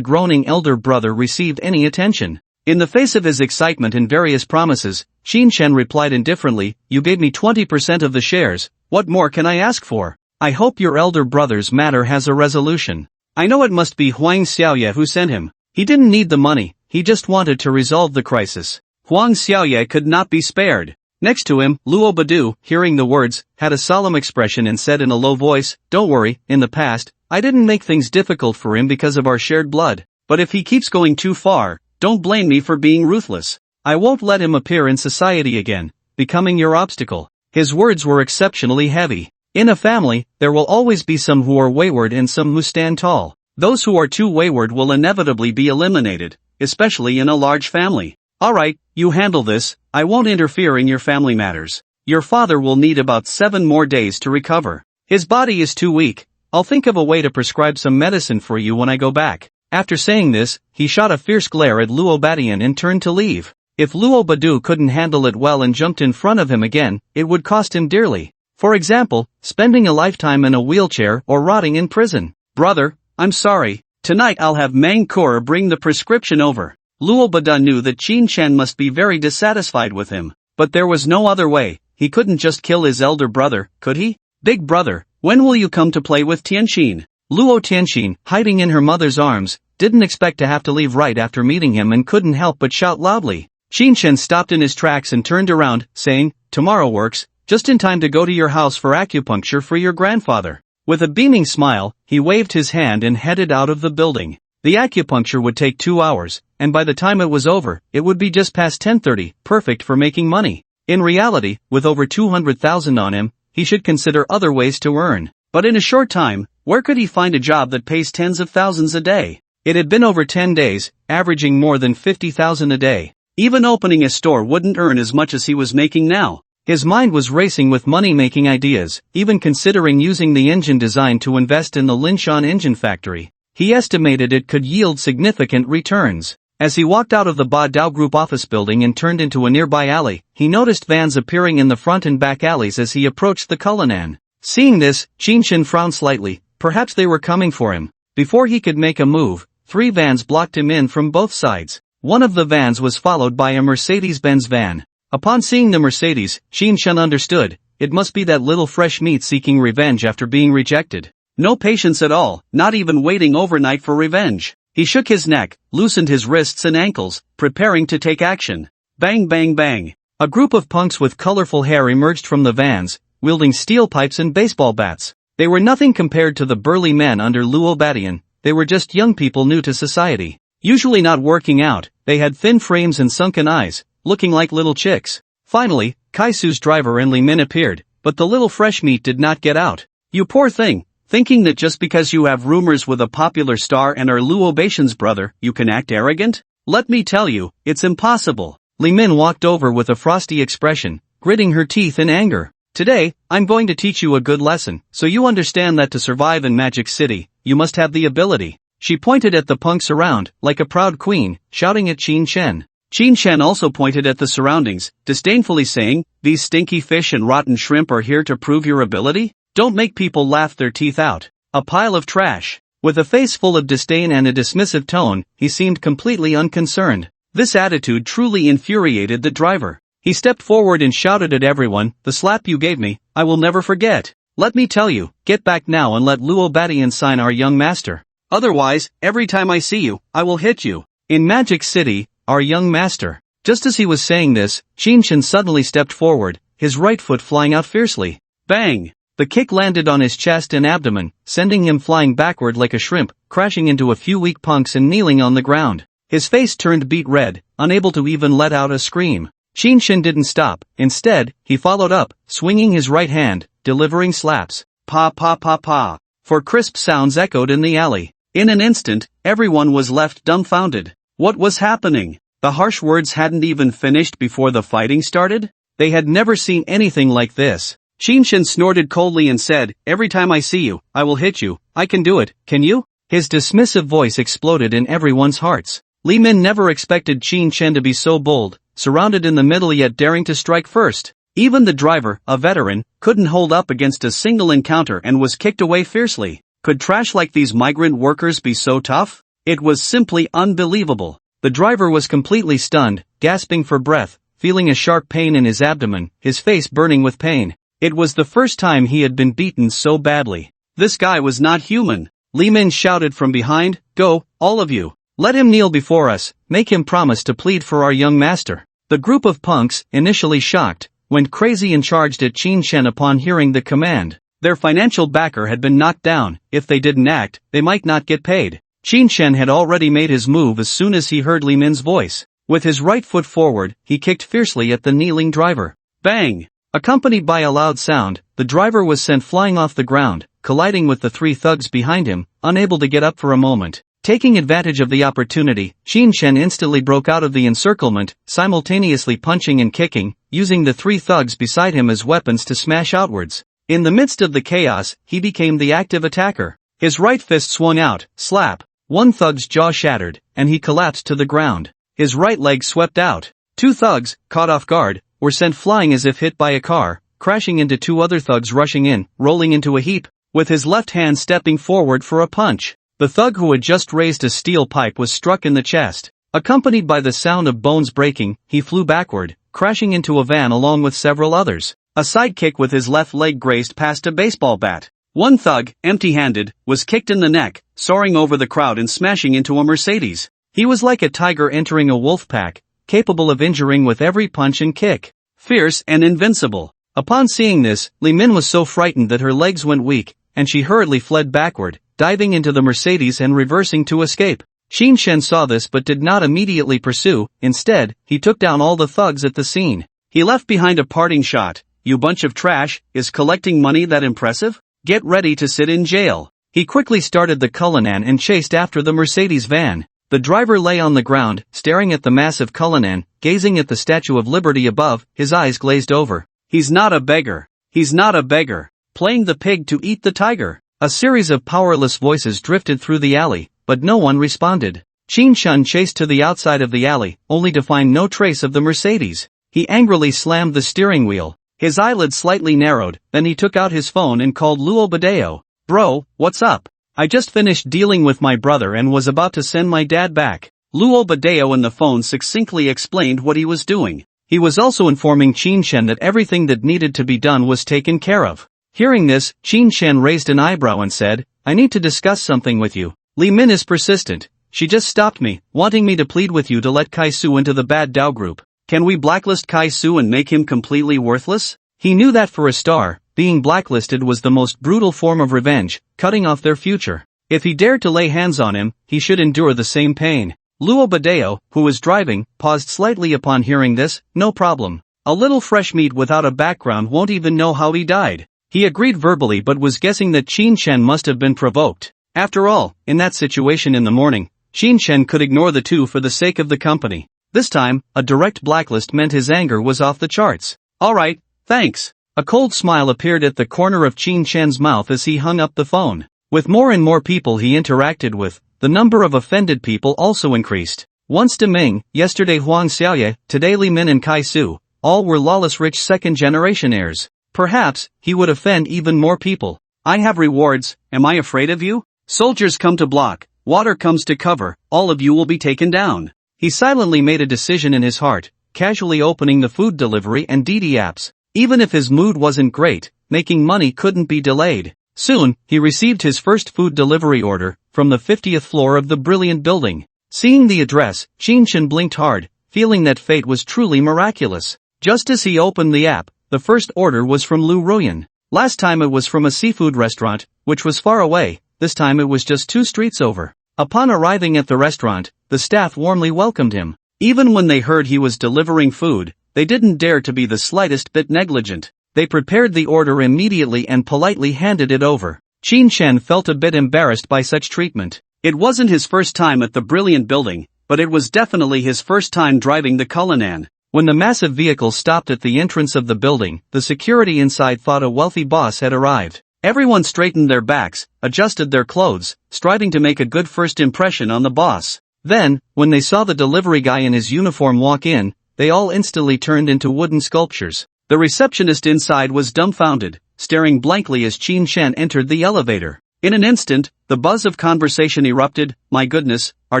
groaning elder brother received any attention. In the face of his excitement and various promises, Qin Shen replied indifferently, "You gave me 20% of the shares, what more can I ask for? I hope your elder brother's matter has a resolution. I know it must be Huang Xiaoye who sent him. He didn't need the money, he just wanted to resolve the crisis." Huang Xiaoye could not be spared. Next to him, Luo Badu, hearing the words, had a solemn expression and said in a low voice, "Don't worry, in the past, I didn't make things difficult for him because of our shared blood. But if he keeps going too far, don't blame me for being ruthless. I won't let him appear in society again, becoming your obstacle." His words were exceptionally heavy. In a family, there will always be some who are wayward and some who stand tall. Those who are too wayward will inevitably be eliminated, especially in a large family. "Alright, you handle this, I won't interfere in your family matters. Your father will need about 7 more days to recover. His body is too weak. I'll think of a way to prescribe some medicine for you when I go back." After saying this, he shot a fierce glare at Luo Badian and turned to leave. If Luo Badu couldn't handle it well and jumped in front of him again, it would cost him dearly. For example, spending a lifetime in a wheelchair or rotting in prison. "Brother, I'm sorry. Tonight I'll have Mangkor bring the prescription over." Luo Bada knew that Qin Shen must be very dissatisfied with him. But there was no other way, he couldn't just kill his elder brother, could he? "Big brother, when will you come to play with Tianxin?" Luo Tianxin, hiding in her mother's arms, didn't expect to have to leave right after meeting him and couldn't help but shout loudly. Qin Shen stopped in his tracks and turned around, saying, "Tomorrow works, just in time to go to your house for acupuncture for your grandfather." With a beaming smile, he waved his hand and headed out of the building. The acupuncture would take 2 hours, and by the time it was over, it would be just past 10:30, perfect for making money. In reality, with over 200,000 on him, he should consider other ways to earn. But in a short time, where could he find a job that pays tens of thousands a day? It had been over 10 days, averaging more than 50,000 a day. Even opening a store wouldn't earn as much as he was making now. His mind was racing with money-making ideas, even considering using the engine design to invest in the Linshan engine factory. He estimated it could yield significant returns. As he walked out of the Ba Dao Group office building and turned into a nearby alley, he noticed vans appearing in the front and back alleys as he approached the Cullinan. Seeing this, Qin Shen frowned slightly, perhaps they were coming for him. Before he could make a move, 3 vans blocked him in from both sides. One of the vans was followed by a Mercedes-Benz van. Upon seeing the Mercedes, Qin Shen understood, it must be that little fresh meat seeking revenge after being rejected. No patience at all, not even waiting overnight for revenge. He shook his neck, loosened his wrists and ankles, preparing to take action. Bang bang bang. A group of punks with colorful hair emerged from the vans, wielding steel pipes and baseball bats. They were nothing compared to the burly men under Luo Badian, they were just young people new to society. Usually not working out, they had thin frames and sunken eyes, looking like little chicks. Finally, Kai Su's driver and Li Min appeared, but the little fresh meat did not get out. "You poor thing. Thinking that just because you have rumors with a popular star and are Luo Baishan's brother, you can act arrogant? Let me tell you, it's impossible." Li Min walked over with a frosty expression, gritting her teeth in anger. "Today, I'm going to teach you a good lesson, so you understand that to survive in Magic City, you must have the ability." She pointed at the punks around, like a proud queen, shouting at Qin Shen. Qin Shen also pointed at the surroundings, disdainfully saying, "These stinky fish and rotten shrimp are here to prove your ability? Don't make people laugh their teeth out. A pile of trash. With a face full of disdain and a dismissive tone, he seemed completely unconcerned. This attitude truly infuriated the driver. He stepped forward and shouted at everyone, "The slap you gave me, I will never forget. Let me tell you, get back now and let Luo Badian sign our young master. Otherwise, every time I see you, I will hit you." In Magic City, our young master. Just as he was saying this, Shinshin suddenly stepped forward, his right foot flying out fiercely. Bang! The kick landed on his chest and abdomen, sending him flying backward like a shrimp, crashing into a few weak punks and kneeling on the ground. His face turned beet red, unable to even let out a scream. Shinshin didn't stop. Instead, he followed up, swinging his right hand, delivering slaps. Pa pa pa pa. For crisp sounds echoed in the alley. In an instant, everyone was left dumbfounded. What was happening? The harsh words hadn't even finished before the fighting started? They had never seen anything like this. Shinshin snorted coldly and said, "Every time I see you, I will hit you. I can do it, can you?" His dismissive voice exploded in everyone's hearts. Li Min never expected Shinshin to be so bold, surrounded in the middle yet daring to strike first. Even the driver, a veteran, couldn't hold up against a single encounter and was kicked away fiercely. Could trash like these migrant workers be so tough? It was simply unbelievable. The driver was completely stunned, gasping for breath, feeling a sharp pain in his abdomen, his face burning with pain. It was the first time he had been beaten so badly. This guy was not human. Li Min shouted from behind, "Go, all of you. Let him kneel before us, make him promise to plead for our young master." The group of punks, initially shocked, went crazy and charged at Shinshin upon hearing the command. Their financial backer had been knocked down. If they didn't act, they might not get paid. Shinshin had already made his move as soon as he heard Li Min's voice. With his right foot forward, he kicked fiercely at the kneeling driver. Bang! Accompanied by a loud sound, the driver was sent flying off the ground, colliding with the three thugs behind him, unable to get up for a moment. Taking advantage of the opportunity, Shinshin instantly broke out of the encirclement, simultaneously punching and kicking, using the three thugs beside him as weapons to smash outwards. In the midst of the chaos, he became the active attacker. His right fist swung out, slap. One thug's jaw shattered, and he collapsed to the ground. His right leg swept out. Two thugs, caught off guard, were sent flying as if hit by a car, crashing into two other thugs rushing in, rolling into a heap, with his left hand stepping forward for a punch. The thug who had just raised a steel pipe was struck in the chest. Accompanied by the sound of bones breaking, he flew backward, crashing into a van along with several others. A sidekick with his left leg grazed past a baseball bat. One thug, empty-handed, was kicked in the neck, soaring over the crowd and smashing into a Mercedes. He was like a tiger entering a wolf pack, capable of injuring with every punch and kick. Fierce and invincible. Upon seeing this, Li Min was so frightened that her legs went weak, and she hurriedly fled backward, diving into the Mercedes and reversing to escape. Shinshin saw this but did not immediately pursue. Instead, he took down all the thugs at the scene. He left behind a parting shot. "You bunch of trash, is collecting money that impressive? Get ready to sit in jail." He quickly started the Cullinan and chased after the Mercedes van. The driver lay on the ground, staring at the massive Cullinan, gazing at the Statue of Liberty above, his eyes glazed over. "He's not a beggar. He's not a beggar. Playing the pig to eat the tiger." A series of powerless voices drifted through the alley, but no one responded. Shinshin chased to the outside of the alley, only to find no trace of the Mercedes. He angrily slammed the steering wheel. His eyelids slightly narrowed, then he took out his phone and called Luo Badeo. "Bro, what's up? I just finished dealing with my brother and was about to send my dad back." Luo Badeo in the phone succinctly explained what he was doing. He was also informing Shinshin that everything that needed to be done was taken care of. Hearing this, Shinshin raised an eyebrow and said, "I need to discuss something with you. Li Min is persistent. She just stopped me, wanting me to plead with you to let Kai-Su into the bad Dao group. Can we blacklist Kai-Su and make him completely worthless?" He knew that for a star, being blacklisted was the most brutal form of revenge, cutting off their future. If he dared to lay hands on him, he should endure the same pain. Luo Badeo, who was driving, paused slightly upon hearing this. "No problem. A little fresh meat without a background won't even know how he died." He agreed verbally but was guessing that Shinshin must have been provoked. After all, in that situation in the morning, Shinshin could ignore the two for the sake of the company. This time, a direct blacklist meant his anger was off the charts. "Alright, thanks." A cold smile appeared at the corner of Shinshin's mouth as he hung up the phone. With more and more people he interacted with, the number of offended people also increased. Once Deming, yesterday Huang Xiaoye, today Li Min and Kai-Su, all were lawless rich second-generation heirs. Perhaps, he would offend even more people. I have rewards, am I afraid of you? Soldiers come to block, water comes to cover, all of you will be taken down. He silently made a decision in his heart, casually opening the food delivery and DD apps. Even if his mood wasn't great, making money couldn't be delayed. Soon, he received his first food delivery order, from the 50th floor of the brilliant building. Seeing the address, Qin blinked hard, feeling that fate was truly miraculous. Just as he opened the app, the first order was from Lu Ruyan. Last time it was from a seafood restaurant, which was far away, this time it was just 2 streets over. Upon arriving at the restaurant, the staff warmly welcomed him. Even when they heard he was delivering food, they didn't dare to be the slightest bit negligent. They prepared the order immediately and politely handed it over. Qin felt a bit embarrassed by such treatment. It wasn't his first time at the brilliant building, but it was definitely his first time driving the Cullinan. When the massive vehicle stopped at the entrance of the building, the security inside thought a wealthy boss had arrived. Everyone straightened their backs, adjusted their clothes, striving to make a good first impression on the boss. Then, when they saw the delivery guy in his uniform walk in, they all instantly turned into wooden sculptures. The receptionist inside was dumbfounded, staring blankly as Qin entered the elevator. In an instant, the buzz of conversation erupted. My goodness, are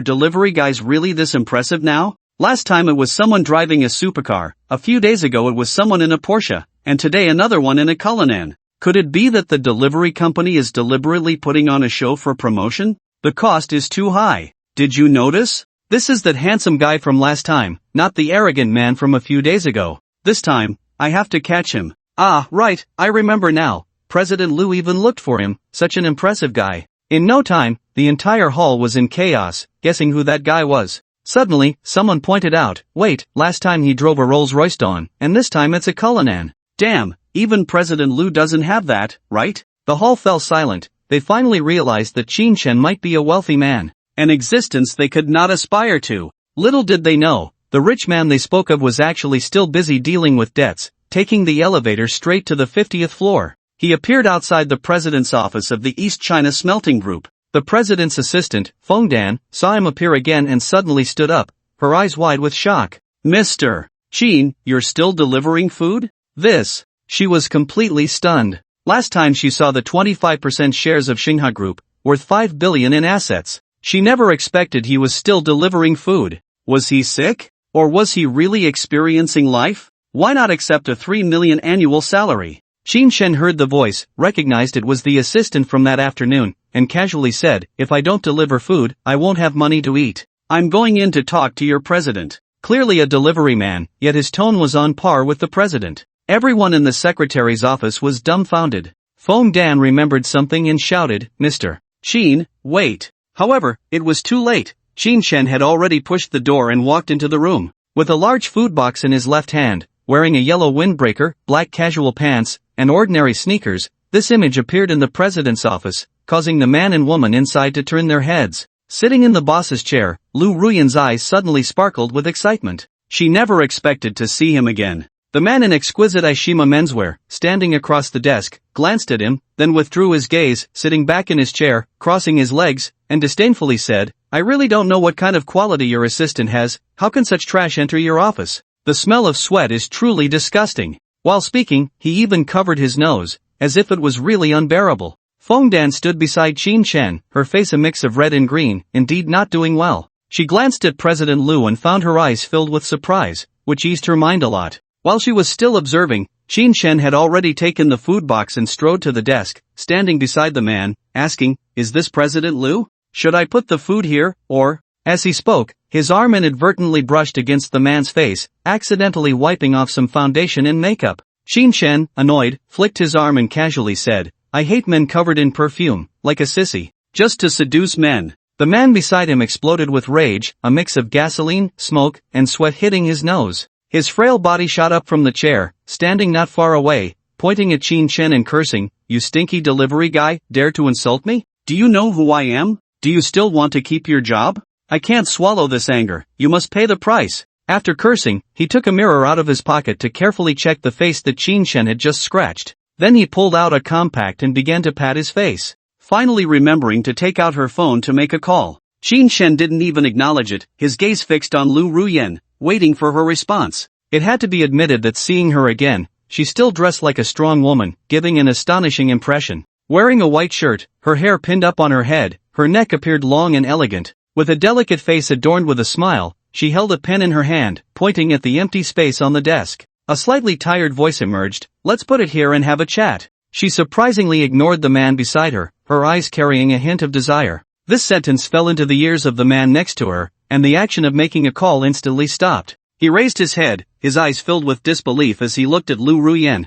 delivery guys really this impressive now? Last time it was someone driving a supercar, a few days ago it was someone in a Porsche, and today another one in a Cullinan. Could it be that the delivery company is deliberately putting on a show for promotion? The cost is too high. Did you notice? This is that handsome guy from last time, not the arrogant man from a few days ago. This time, I have to catch him. Ah, right, I remember now. President Liu even looked for him, such an impressive guy. In no time, the entire hall was in chaos, guessing who that guy was. Suddenly, someone pointed out, wait, last time he drove a Rolls-Royce Dawn, and this time it's a Cullinan. Damn, even President Liu doesn't have that, right? The hall fell silent. They finally realized that Qin might be a wealthy man, an existence they could not aspire to. Little did they know, the rich man they spoke of was actually still busy dealing with debts, taking the elevator straight to the 50th floor. He appeared outside the president's office of the East China Smelting Group. The president's assistant, Feng Dan, saw him appear again and suddenly stood up, her eyes wide with shock. Mr. Qin, you're still delivering food? This. She was completely stunned. Last time she saw the 25% shares of Xinhua Group, worth 5 billion in assets. She never expected he was still delivering food. Was he sick? Or was he really experiencing life? Why not accept a 3 million annual salary? Qin heard the voice, recognized it was the assistant from that afternoon, and casually said, if I don't deliver food, I won't have money to eat. I'm going in to talk to your president. Clearly a delivery man, yet his tone was on par with the president. Everyone in the secretary's office was dumbfounded. Feng Dan remembered something and shouted, Mr. Qin, wait. However, it was too late. Qin had already pushed the door and walked into the room. With a large food box in his left hand, wearing a yellow windbreaker, black casual pants, and ordinary sneakers, this image appeared in the president's office, causing the man and woman inside to turn their heads. Sitting in the boss's chair, Lu Ruyan's eyes suddenly sparkled with excitement. She never expected to see him again. The man in exquisite Aishima menswear, standing across the desk, glanced at him, then withdrew his gaze, sitting back in his chair, crossing his legs, and disdainfully said, I really don't know what kind of quality your assistant has. How can such trash enter your office? The smell of sweat is truly disgusting. While speaking, he even covered his nose, as if it was really unbearable. Feng Dan stood beside Qin, her face a mix of red and green, indeed not doing well. She glanced at President Liu and found her eyes filled with surprise, which eased her mind a lot. While she was still observing, Qin had already taken the food box and strode to the desk, standing beside the man, asking, Is this President Liu? Should I put the food here, or? As he spoke, his arm inadvertently brushed against the man's face, accidentally wiping off some foundation and makeup. Qin, annoyed, flicked his arm and casually said, I hate men covered in perfume, like a sissy, just to seduce men. The man beside him exploded with rage, a mix of gasoline, smoke, and sweat hitting his nose. His frail body shot up from the chair, standing not far away, pointing at Qin and cursing, You stinky delivery guy, dare to insult me? Do you know who I am? Do you still want to keep your job? I can't swallow this anger, you must pay the price. After cursing, he took a mirror out of his pocket to carefully check the face that Qin had just scratched. Then he pulled out a compact and began to pat his face, finally remembering to take out her phone to make a call. Qin didn't even acknowledge it, his gaze fixed on Lu Ruyan, waiting for her response. It had to be admitted that seeing her again, she still dressed like a strong woman, giving an astonishing impression. Wearing a white shirt, her hair pinned up on her head, her neck appeared long and elegant. With a delicate face adorned with a smile, she held a pen in her hand, pointing at the empty space on the desk. A slightly tired voice emerged, "Let's put it here and have a chat." She surprisingly ignored the man beside her, her eyes carrying a hint of desire. This sentence fell into the ears of the man next to her, and the action of making a call instantly stopped. He raised his head, his eyes filled with disbelief as he looked at Lu Ruyen.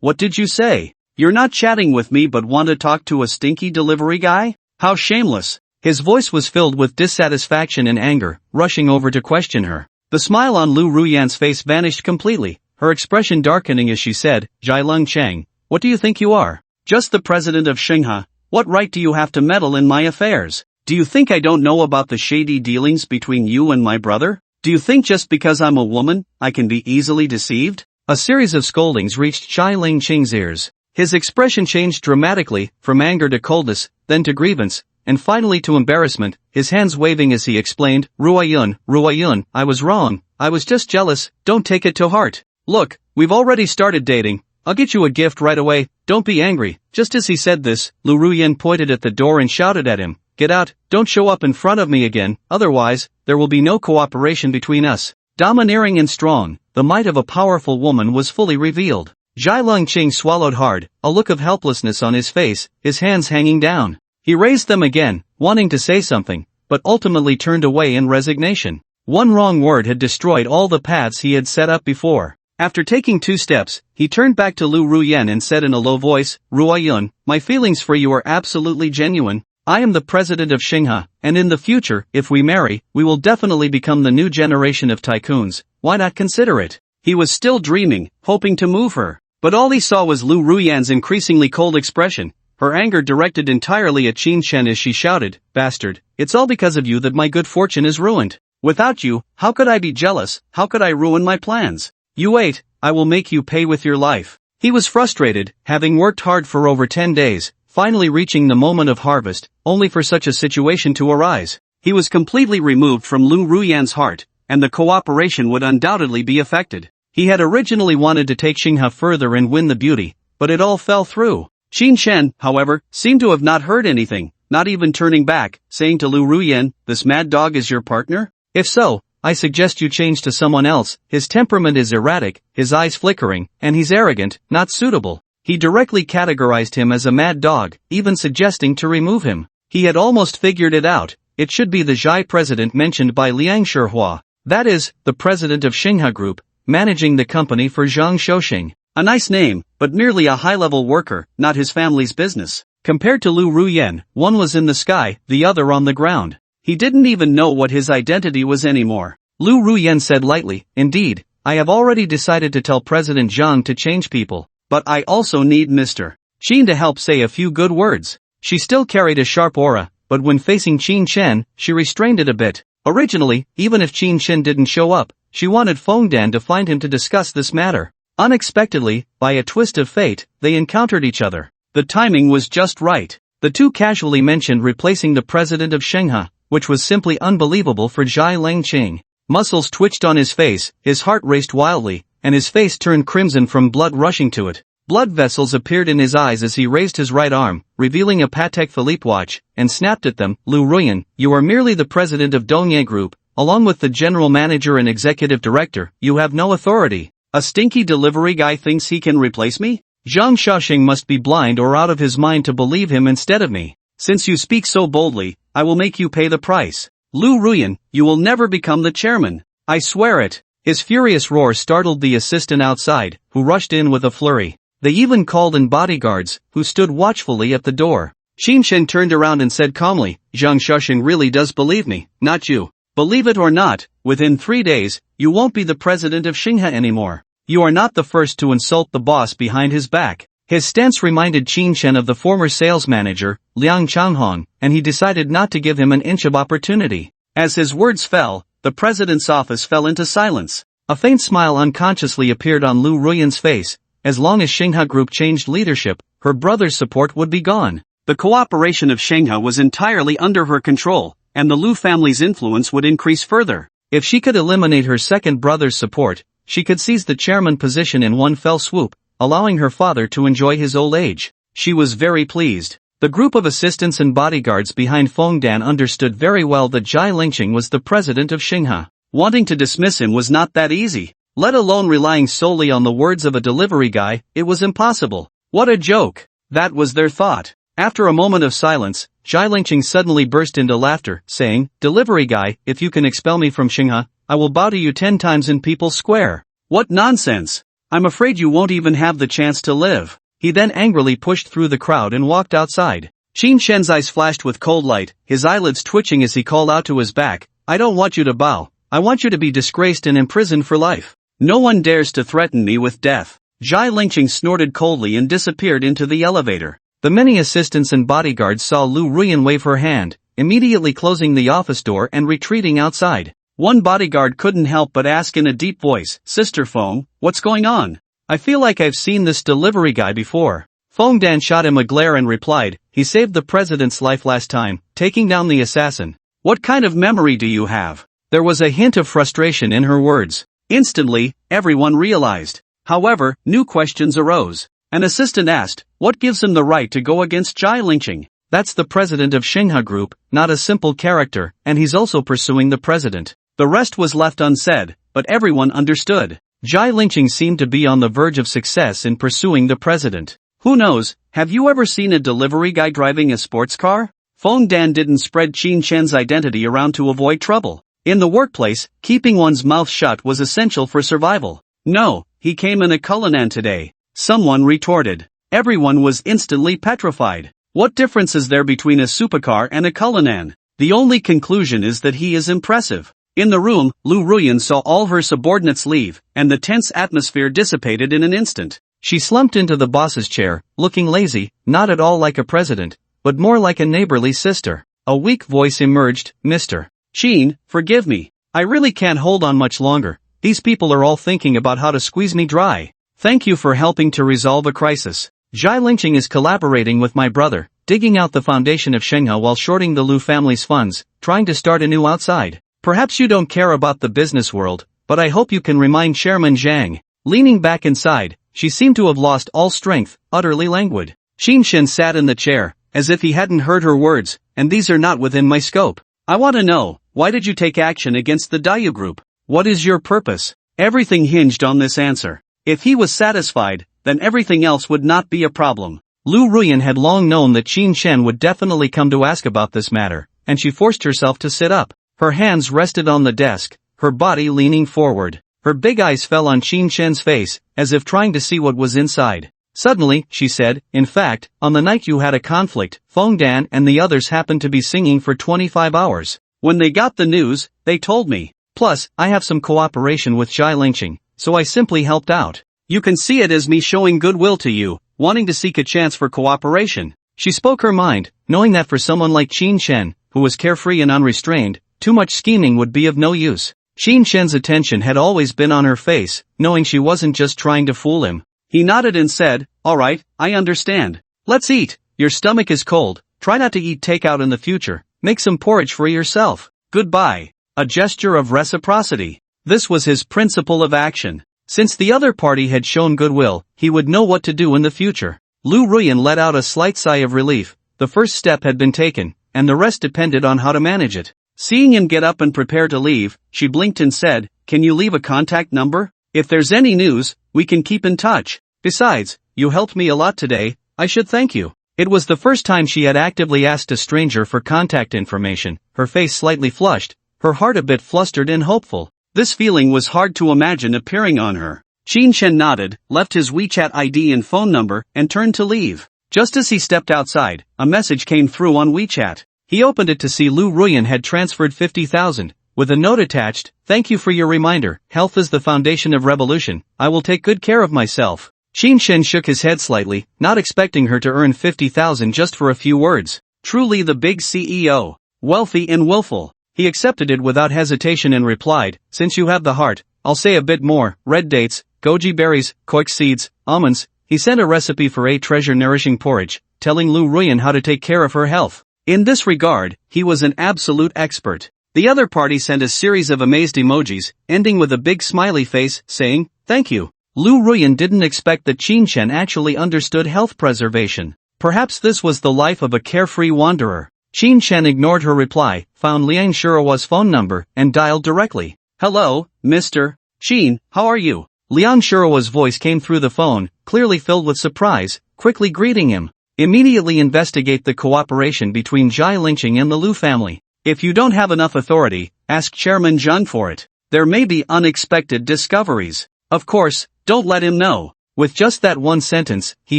What did you say? You're not chatting with me but want to talk to a stinky delivery guy? How shameless." His voice was filled with dissatisfaction and anger, rushing over to question her. The smile on Lu Ruyen's face vanished completely, her expression darkening as she said, "Jialeng Cheng, what do you think you are? Just the president of Xinghe. What right do you have to meddle in my affairs? Do you think I don't know about the shady dealings between you and my brother? Do you think just because I'm a woman, I can be easily deceived?" A series of scoldings reached Jialeng Cheng's ears. His expression changed dramatically, from anger to coldness, then to grievance, and finally to embarrassment, his hands waving as he explained, Ruayun, I was wrong, I was just jealous, don't take it to heart. Look, we've already started dating, I'll get you a gift right away, don't be angry." Just as he said this, Lu Ruyen pointed at the door and shouted at him, "Get out, don't show up in front of me again, otherwise, there will be no cooperation between us." Domineering and strong, the might of a powerful woman was fully revealed. Jialeng Cheng swallowed hard, a look of helplessness on his face, his hands hanging down. He raised them again, wanting to say something, but ultimately turned away in resignation. One wrong word had destroyed all the paths he had set up before. After taking 2 steps, he turned back to Lu Ruyen and said in a low voice, "Ruayun, my feelings for you are absolutely genuine. I am the president of Xinghe, and in the future, if we marry, we will definitely become the new generation of tycoons. Why not consider it?" He was still dreaming, hoping to move her. But all he saw was Lu Ruyen's increasingly cold expression, her anger directed entirely at Qin Shen as she shouted, "Bastard, it's all because of you that my good fortune is ruined. Without you, how could I be jealous, how could I ruin my plans? You wait, I will make you pay with your life." He was frustrated, having worked hard for over 10 days, finally reaching the moment of harvest, only for such a situation to arise. He was completely removed from Lu Ruyen's heart, and the cooperation would undoubtedly be affected. He had originally wanted to take Xinghe further and win the beauty, but it all fell through. Qin Shen, however, seemed to have not heard anything, not even turning back, saying to Lu Ruyen, "This mad dog is your partner? If so, I suggest you change to someone else. His temperament is erratic, his eyes flickering, and he's arrogant, not suitable." He directly categorized him as a mad dog, even suggesting to remove him. He had almost figured it out, it should be the Zhai president mentioned by Liang Shihua. That is, the president of Xinghe Group, managing the company for Zhang Shouxing. A nice name, but merely a high-level worker, not his family's business. Compared to Lu Ruyen, one was in the sky, the other on the ground. He didn't even know what his identity was anymore. Lu Ruyen said lightly, "Indeed, I have already decided to tell President Zhang to change people, but I also need Mr. Qin to help say a few good words." She still carried a sharp aura, but when facing Qin Shen, she restrained it a bit. Originally, even if Qin Shen didn't show up, she wanted Fengdan to find him to discuss this matter. Unexpectedly, by a twist of fate, they encountered each other. The timing was just right. The two casually mentioned replacing the president of Xinghe, which was simply unbelievable for Jialeng Cheng. Muscles twitched on his face, his heart raced wildly, and his face turned crimson from blood rushing to it. Blood vessels appeared in his eyes as he raised his right arm, revealing a Patek Philippe watch, and snapped at them, "Lu Ruyen, you are merely the president of Dongye Group, along with the general manager and executive director, you have no authority. A stinky delivery guy thinks he can replace me? Zhang Shaoxing must be blind or out of his mind to believe him instead of me. Since you speak so boldly, I will make you pay the price. Lu Ruyen, you will never become the chairman. I swear it." His furious roar startled the assistant outside, who rushed in with a flurry. They even called in bodyguards, who stood watchfully at the door. Qin Shen turned around and said calmly, "Zhang Shaoxing really does believe me, not you. Believe it or not, within 3 days, you won't be the president of Xinghe anymore. You are not the first to insult the boss behind his back." His stance reminded Qin Shen of the former sales manager, Liang Changhong, and he decided not to give him an inch of opportunity. As his words fell, the president's office fell into silence. A faint smile unconsciously appeared on Lu Ruyen's face. As long as Xinghe Group changed leadership, her brother's support would be gone. The cooperation of Xinghe was entirely under her control, and the Lu family's influence would increase further. If she could eliminate her second brother's support, she could seize the chairman position in one fell swoop, allowing her father to enjoy his old age. She was very pleased. The group of assistants and bodyguards behind Feng Dan understood very well that Jai Lingqing was the president of Xinghe. Wanting to dismiss him was not that easy. Let alone relying solely on the words of a delivery guy, it was impossible. What a joke! That was their thought. After a moment of silence, Jai Lingqing suddenly burst into laughter, saying, "Delivery guy, if you can expel me from Xinghe, I will bow to you 10 times in People's Square." What nonsense! I'm afraid you won't even have the chance to live. He then angrily pushed through the crowd and walked outside. Qin Shen's eyes flashed with cold light, his eyelids twitching as he called out to his back, "I don't want you to bow. I want you to be disgraced and imprisoned for life. No one dares to threaten me with death." Jai Lingqing snorted coldly and disappeared into the elevator. The many assistants and bodyguards saw Lu Ruyan wave her hand, immediately closing the office door and retreating outside. One bodyguard couldn't help but ask in a deep voice, "Sister Feng, what's going on? I feel like I've seen this delivery guy before." Feng Dan shot him a glare and replied, "He saved the president's life last time, taking down the assassin. What kind of memory do you have?" There was a hint of frustration in her words. Instantly, everyone realized. However, new questions arose. An assistant asked, "What gives him the right to go against Jai Lingqing?" "That's the president of Xinghe Group, not a simple character, and he's also pursuing the president." The rest was left unsaid, but everyone understood. Jai Lingqing seemed to be on the verge of success in pursuing the president. Who knows, have you ever seen a delivery guy driving a sports car? Feng Dan didn't spread Qin Shen's identity around to avoid trouble. In the workplace, keeping one's mouth shut was essential for survival. "No, he came in a Cullinan today," someone retorted. Everyone was instantly petrified. What difference is there between a supercar and a Cullinan? The only conclusion is that he is impressive. In the room, Lu Ruyan saw all her subordinates leave, and the tense atmosphere dissipated in an instant. She slumped into the boss's chair, looking lazy, not at all like a president, but more like a neighborly sister. A weak voice emerged, "Mr. Qin, forgive me. I really can't hold on much longer. These people are all thinking about how to squeeze me dry. Thank you for helping to resolve a crisis. Jai Lingqing is collaborating with my brother, digging out the foundation of Xinghe while shorting the Lu family's funds, trying to start anew outside. Perhaps you don't care about the business world, but I hope you can remind Chairman Zhang." Leaning back inside, she seemed to have lost all strength, utterly languid. Qin Shen sat in the chair, as if he hadn't heard her words, "And these are not within my scope. I want to know, why did you take action against the Dayu Group? What is your purpose?" Everything hinged on this answer. If he was satisfied, then everything else would not be a problem. Lu Ruyan had long known that Qin Shen would definitely come to ask about this matter, and she forced herself to sit up. Her hands rested on the desk, her body leaning forward. Her big eyes fell on Qin Shen's face, as if trying to see what was inside. Suddenly, she said, "In fact, on the night you had a conflict, Feng Dan and the others happened to be singing for 25 hours. When they got the news, they told me. Plus, I have some cooperation with Jai Lingqing, so I simply helped out. You can see it as me showing goodwill to you, wanting to seek a chance for cooperation." She spoke her mind, knowing that for someone like Qin Shen, who was carefree and unrestrained, too much scheming would be of no use. Qin Shen's attention had always been on her face, knowing she wasn't just trying to fool him. He nodded and said, "All right, I understand. Let's eat. Your stomach is cold. Try not to eat takeout in the future. Make some porridge for yourself. Goodbye." A gesture of reciprocity. This was his principle of action. Since the other party had shown goodwill, he would know what to do in the future. Lu Ruyan let out a slight sigh of relief. The first step had been taken, and the rest depended on how to manage it. Seeing him get up and prepare to leave, she blinked and said, "Can you leave a contact number? If there's any news, we can keep in touch. Besides, you helped me a lot today, I should thank you." It was the first time she had actively asked a stranger for contact information, her face slightly flushed, her heart a bit flustered and hopeful. This feeling was hard to imagine appearing on her. Qin Shen nodded, left his WeChat ID and phone number, and turned to leave. Just as he stepped outside, a message came through on WeChat. He opened it to see Lu Ruyan had transferred 50,000, with a note attached, "Thank you for your reminder. Health is the foundation of revolution. I will take good care of myself." Qin Shen shook his head slightly, not expecting her to earn 50,000 just for a few words. Truly the big CEO. Wealthy and willful. He accepted it without hesitation and replied, "Since you have the heart, I'll say a bit more. Red dates, goji berries, koik seeds, almonds." He sent a recipe for a treasure-nourishing porridge, telling Lu Ruyan how to take care of her health. In this regard, he was an absolute expert. The other party sent a series of amazed emojis, ending with a big smiley face, saying, "Thank you." Lu Ruyan didn't expect that Qin Chen actually understood health preservation. Perhaps this was the life of a carefree wanderer. Qin Chen ignored her reply, found Liang Shirawa's phone number, and dialed directly. "Hello, Mr. Qin, how are you?" Liang Shirawa's voice came through the phone, clearly filled with surprise, quickly greeting him. "Immediately investigate the cooperation between Zhai Lingqing and the Lu family. If you don't have enough authority, ask Chairman Zhang for it. There may be unexpected discoveries. Of course, don't let him know." With just that one sentence, he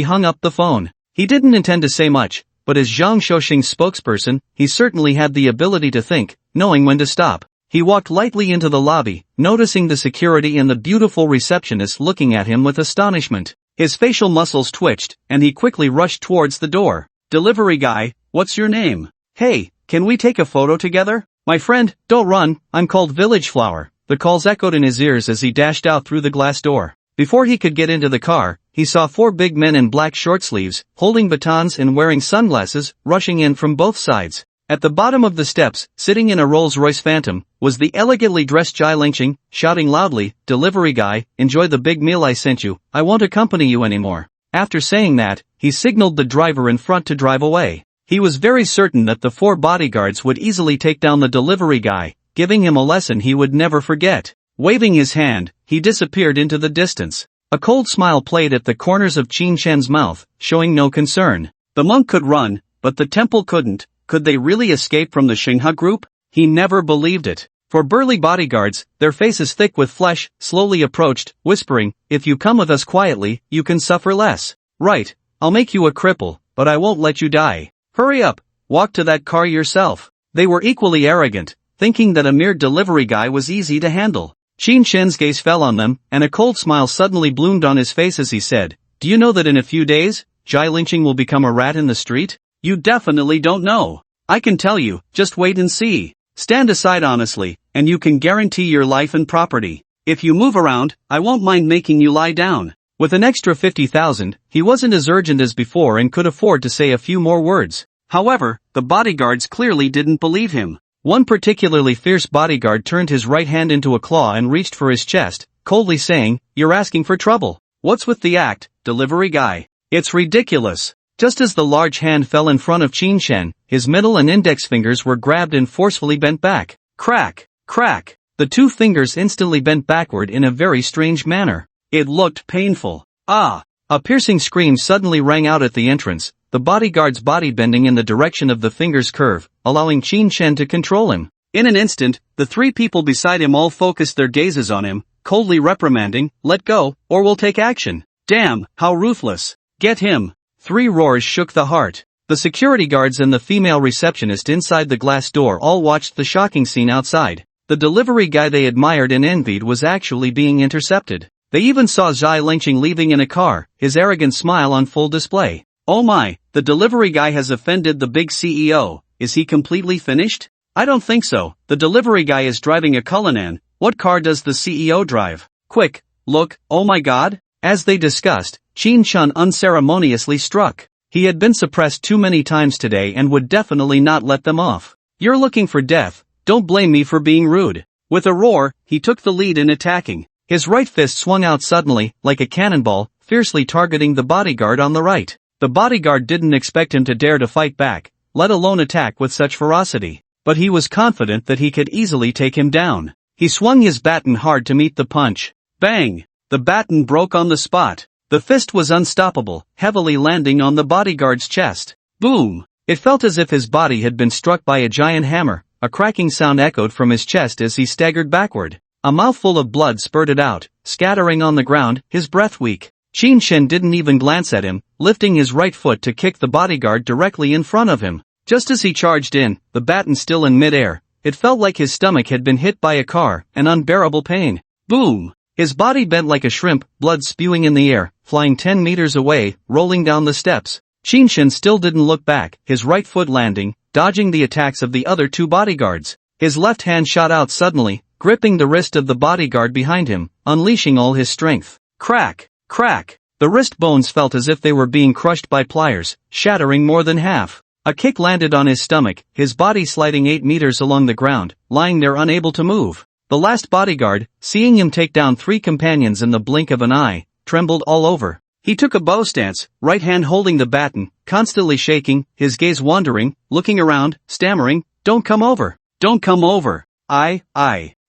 hung up the phone. He didn't intend to say much, but as Zhang Shouxing's spokesperson, he certainly had the ability to think, knowing when to stop. He walked lightly into the lobby, noticing the security and the beautiful receptionist looking at him with astonishment. His facial muscles twitched, and he quickly rushed towards the door. "Delivery guy, what's your name? Hey, can we take a photo together? My friend, don't run, I'm called Village Flower." The calls echoed in his ears as he dashed out through the glass door. Before he could get into the car, he saw 4 big men in black short sleeves, holding batons and wearing sunglasses, rushing in from both sides. At the bottom of the steps, sitting in a Rolls-Royce Phantom, was the elegantly dressed Zhai Lingqing, shouting loudly, "Delivery guy, enjoy the big meal I sent you, I won't accompany you anymore." After saying that, he signaled the driver in front to drive away. He was very certain that the 4 bodyguards would easily take down the delivery guy, giving him a lesson he would never forget. Waving his hand, he disappeared into the distance. A cold smile played at the corners of Qin Chen's mouth, showing no concern. The monk could run, but the temple couldn't. Could they really escape from the Xinghe group? He never believed it. 4 burly bodyguards, their faces thick with flesh, slowly approached, whispering, "If you come with us quietly, you can suffer less. Right, I'll make you a cripple, but I won't let you die. Hurry up, walk to that car yourself." They were equally arrogant, thinking that a mere delivery guy was easy to handle. Qin Chen's gaze fell on them, and a cold smile suddenly bloomed on his face as he said, "Do you know that in a few days, Zhai Lingqing will become a rat in the street? You definitely don't know. I can tell you, just wait and see. Stand aside honestly, and you can guarantee your life and property. If you move around, I won't mind making you lie down." With an extra 50,000, he wasn't as urgent as before and could afford to say a few more words. However, the bodyguards clearly didn't believe him. One particularly fierce bodyguard turned his right hand into a claw and reached for his chest, coldly saying, "You're asking for trouble. What's with the act, delivery guy? It's ridiculous." Just as the large hand fell in front of Qin Chen, his middle and index fingers were grabbed and forcefully bent back. Crack, crack. The 2 fingers instantly bent backward in a very strange manner. It looked painful. Ah! A piercing scream suddenly rang out at the entrance, the bodyguard's body bending in the direction of the finger's curve, allowing Qin Chen to control him. In an instant, the 3 people beside him all focused their gazes on him, coldly reprimanding, "Let go, or we'll take action." "Damn, how ruthless. Get him." 3 roars shook the heart. The security guards and the female receptionist inside the glass door all watched the shocking scene outside. The delivery guy they admired and envied was actually being intercepted. They even saw Zhai Lingqing leaving in a car, his arrogant smile on full display. "Oh my, the delivery guy has offended the big CEO, is he completely finished? I don't think so, the delivery guy is driving a Cullinan, what car does the CEO drive? Quick, look, oh my god?" As they discussed, Qin Chen unceremoniously struck. He had been suppressed too many times today and would definitely not let them off. "You're looking for death, don't blame me for being rude." With a roar, he took the lead in attacking. His right fist swung out suddenly, like a cannonball, fiercely targeting the bodyguard on the right. The bodyguard didn't expect him to dare to fight back, let alone attack with such ferocity. But he was confident that he could easily take him down. He swung his baton hard to meet the punch. Bang! The baton broke on the spot. The fist was unstoppable, heavily landing on the bodyguard's chest. Boom! It felt as if his body had been struck by a giant hammer. A cracking sound echoed from his chest as he staggered backward. A mouthful of blood spurted out, scattering on the ground, his breath weak. Qin Chen didn't even glance at him, lifting his right foot to kick the bodyguard directly in front of him. Just as he charged in, the baton still in midair, it felt like his stomach had been hit by a car, an unbearable pain. Boom! His body bent like a shrimp, blood spewing in the air, flying 10 meters away, rolling down the steps. Qin Chen still didn't look back, his right foot landing, dodging the attacks of the other 2 bodyguards. His left hand shot out suddenly, gripping the wrist of the bodyguard behind him, unleashing all his strength. Crack! Crack! The wrist bones felt as if they were being crushed by pliers, shattering more than half. A kick landed on his stomach, his body sliding 8 meters along the ground, lying there unable to move. The last bodyguard, seeing him take down 3 companions in the blink of an eye, trembled all over. He took a bow stance, right hand holding the baton, constantly shaking, his gaze wandering, looking around, stammering, "Don't come over! Don't come over! I."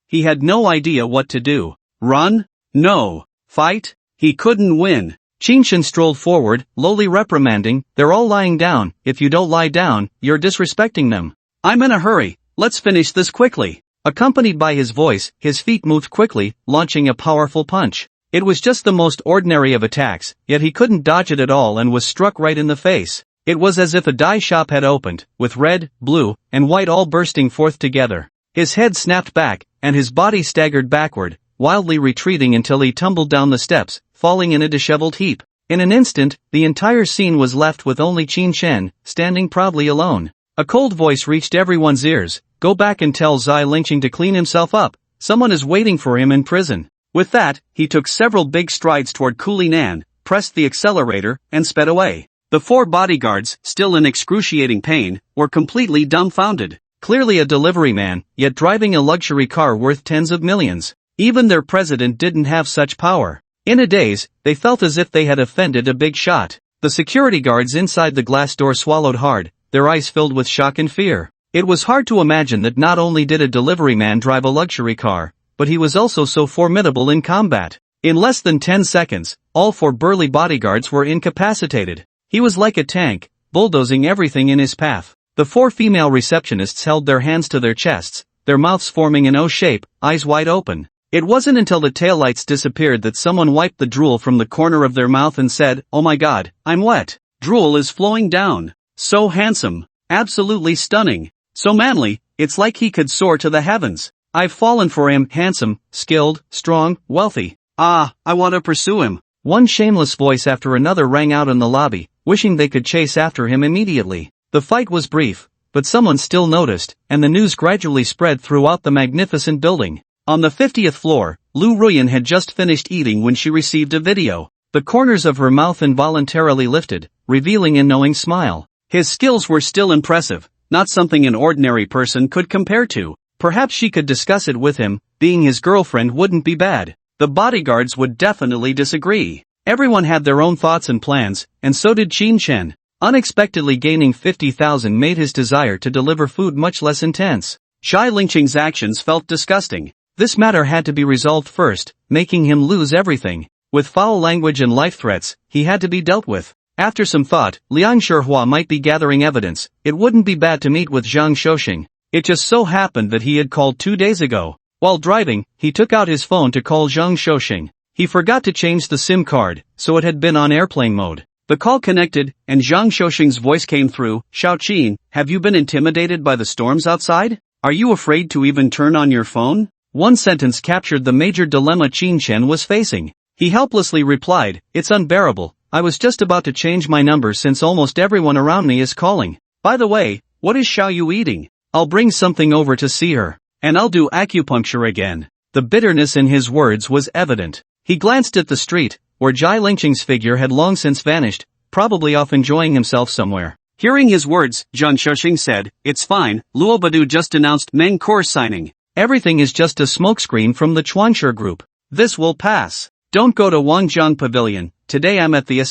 He had no idea what to do. Run? No. Fight? He couldn't win. Chinshin strolled forward, lowly reprimanding, "They're all lying down. If you don't lie down, you're disrespecting them. I'm in a hurry, let's finish this quickly." Accompanied by his voice, his feet moved quickly, launching a powerful punch. It was just the most ordinary of attacks, yet he couldn't dodge it at all and was struck right in the face. It was as if a dye shop had opened, with red, blue, and white all bursting forth together. His head snapped back, and his body staggered backward, wildly retreating until he tumbled down the steps, falling in a disheveled heap. In an instant, the entire scene was left with only Qin Shen, standing proudly alone. A cold voice reached everyone's ears, "Go back and tell Zai Lingqing to clean himself up, someone is waiting for him in prison." With that, he took several big strides toward Kuli Nan, pressed the accelerator, and sped away. The 4 bodyguards, still in excruciating pain, were completely dumbfounded. Clearly a delivery man, yet driving a luxury car worth tens of millions. Even their president didn't have such power. In a daze, they felt as if they had offended a big shot. The security guards inside the glass door swallowed hard, their eyes filled with shock and fear. It was hard to imagine that not only did a delivery man drive a luxury car, but he was also so formidable in combat. In less than 10 seconds, all 4 burly bodyguards were incapacitated. He was like a tank, bulldozing everything in his path. The 4 female receptionists held their hands to their chests, their mouths forming an O shape, eyes wide open. It wasn't until the taillights disappeared that someone wiped the drool from the corner of their mouth and said, "Oh my god, I'm wet. Drool is flowing down. So handsome. Absolutely stunning. So manly, it's like he could soar to the heavens. I've fallen for him, handsome, skilled, strong, wealthy. I want to pursue him." One shameless voice after another rang out in the lobby, wishing they could chase after him immediately. The fight was brief, but someone still noticed, and the news gradually spread throughout the magnificent building. On the 50th floor, Lu Ruyan had just finished eating when she received a video. The corners of her mouth involuntarily lifted, revealing a knowing smile. His skills were still impressive, not something an ordinary person could compare to. Perhaps she could discuss it with him, being his girlfriend wouldn't be bad. The bodyguards would definitely disagree. Everyone had their own thoughts and plans, and so did Qin Shen. Unexpectedly gaining 50,000 made his desire to deliver food much less intense. Zai Lingqing's actions felt disgusting. This matter had to be resolved first, making him lose everything. With foul language and life threats, he had to be dealt with. After some thought, Liang Shihua might be gathering evidence. It wouldn't be bad to meet with Zhang Shouxing. It just so happened that he had called 2 days ago. While driving, he took out his phone to call Zhang Shouxing. He forgot to change the SIM card, so it had been on airplane mode. The call connected, and Zhang Shouxing's voice came through. "Xiaoqin, have you been intimidated by the storms outside? Are you afraid to even turn on your phone?" One sentence captured the major dilemma Qin Shen was facing. He helplessly replied, "It's unbearable. I was just about to change my number since almost everyone around me is calling. By the way, what is Xiaoyu eating? I'll bring something over to see her. And I'll do acupuncture again." The bitterness in his words was evident. He glanced at the street, where Zai Lingqing's figure had long since vanished, probably off enjoying himself somewhere. Hearing his words, Zhang Shouxing said, "It's fine, Luo Badu just announced Meng course signing. Everything is just a smokescreen from the Chuanshi group. This will pass. Don't go to Wangjiang Pavilion. Today I'm at the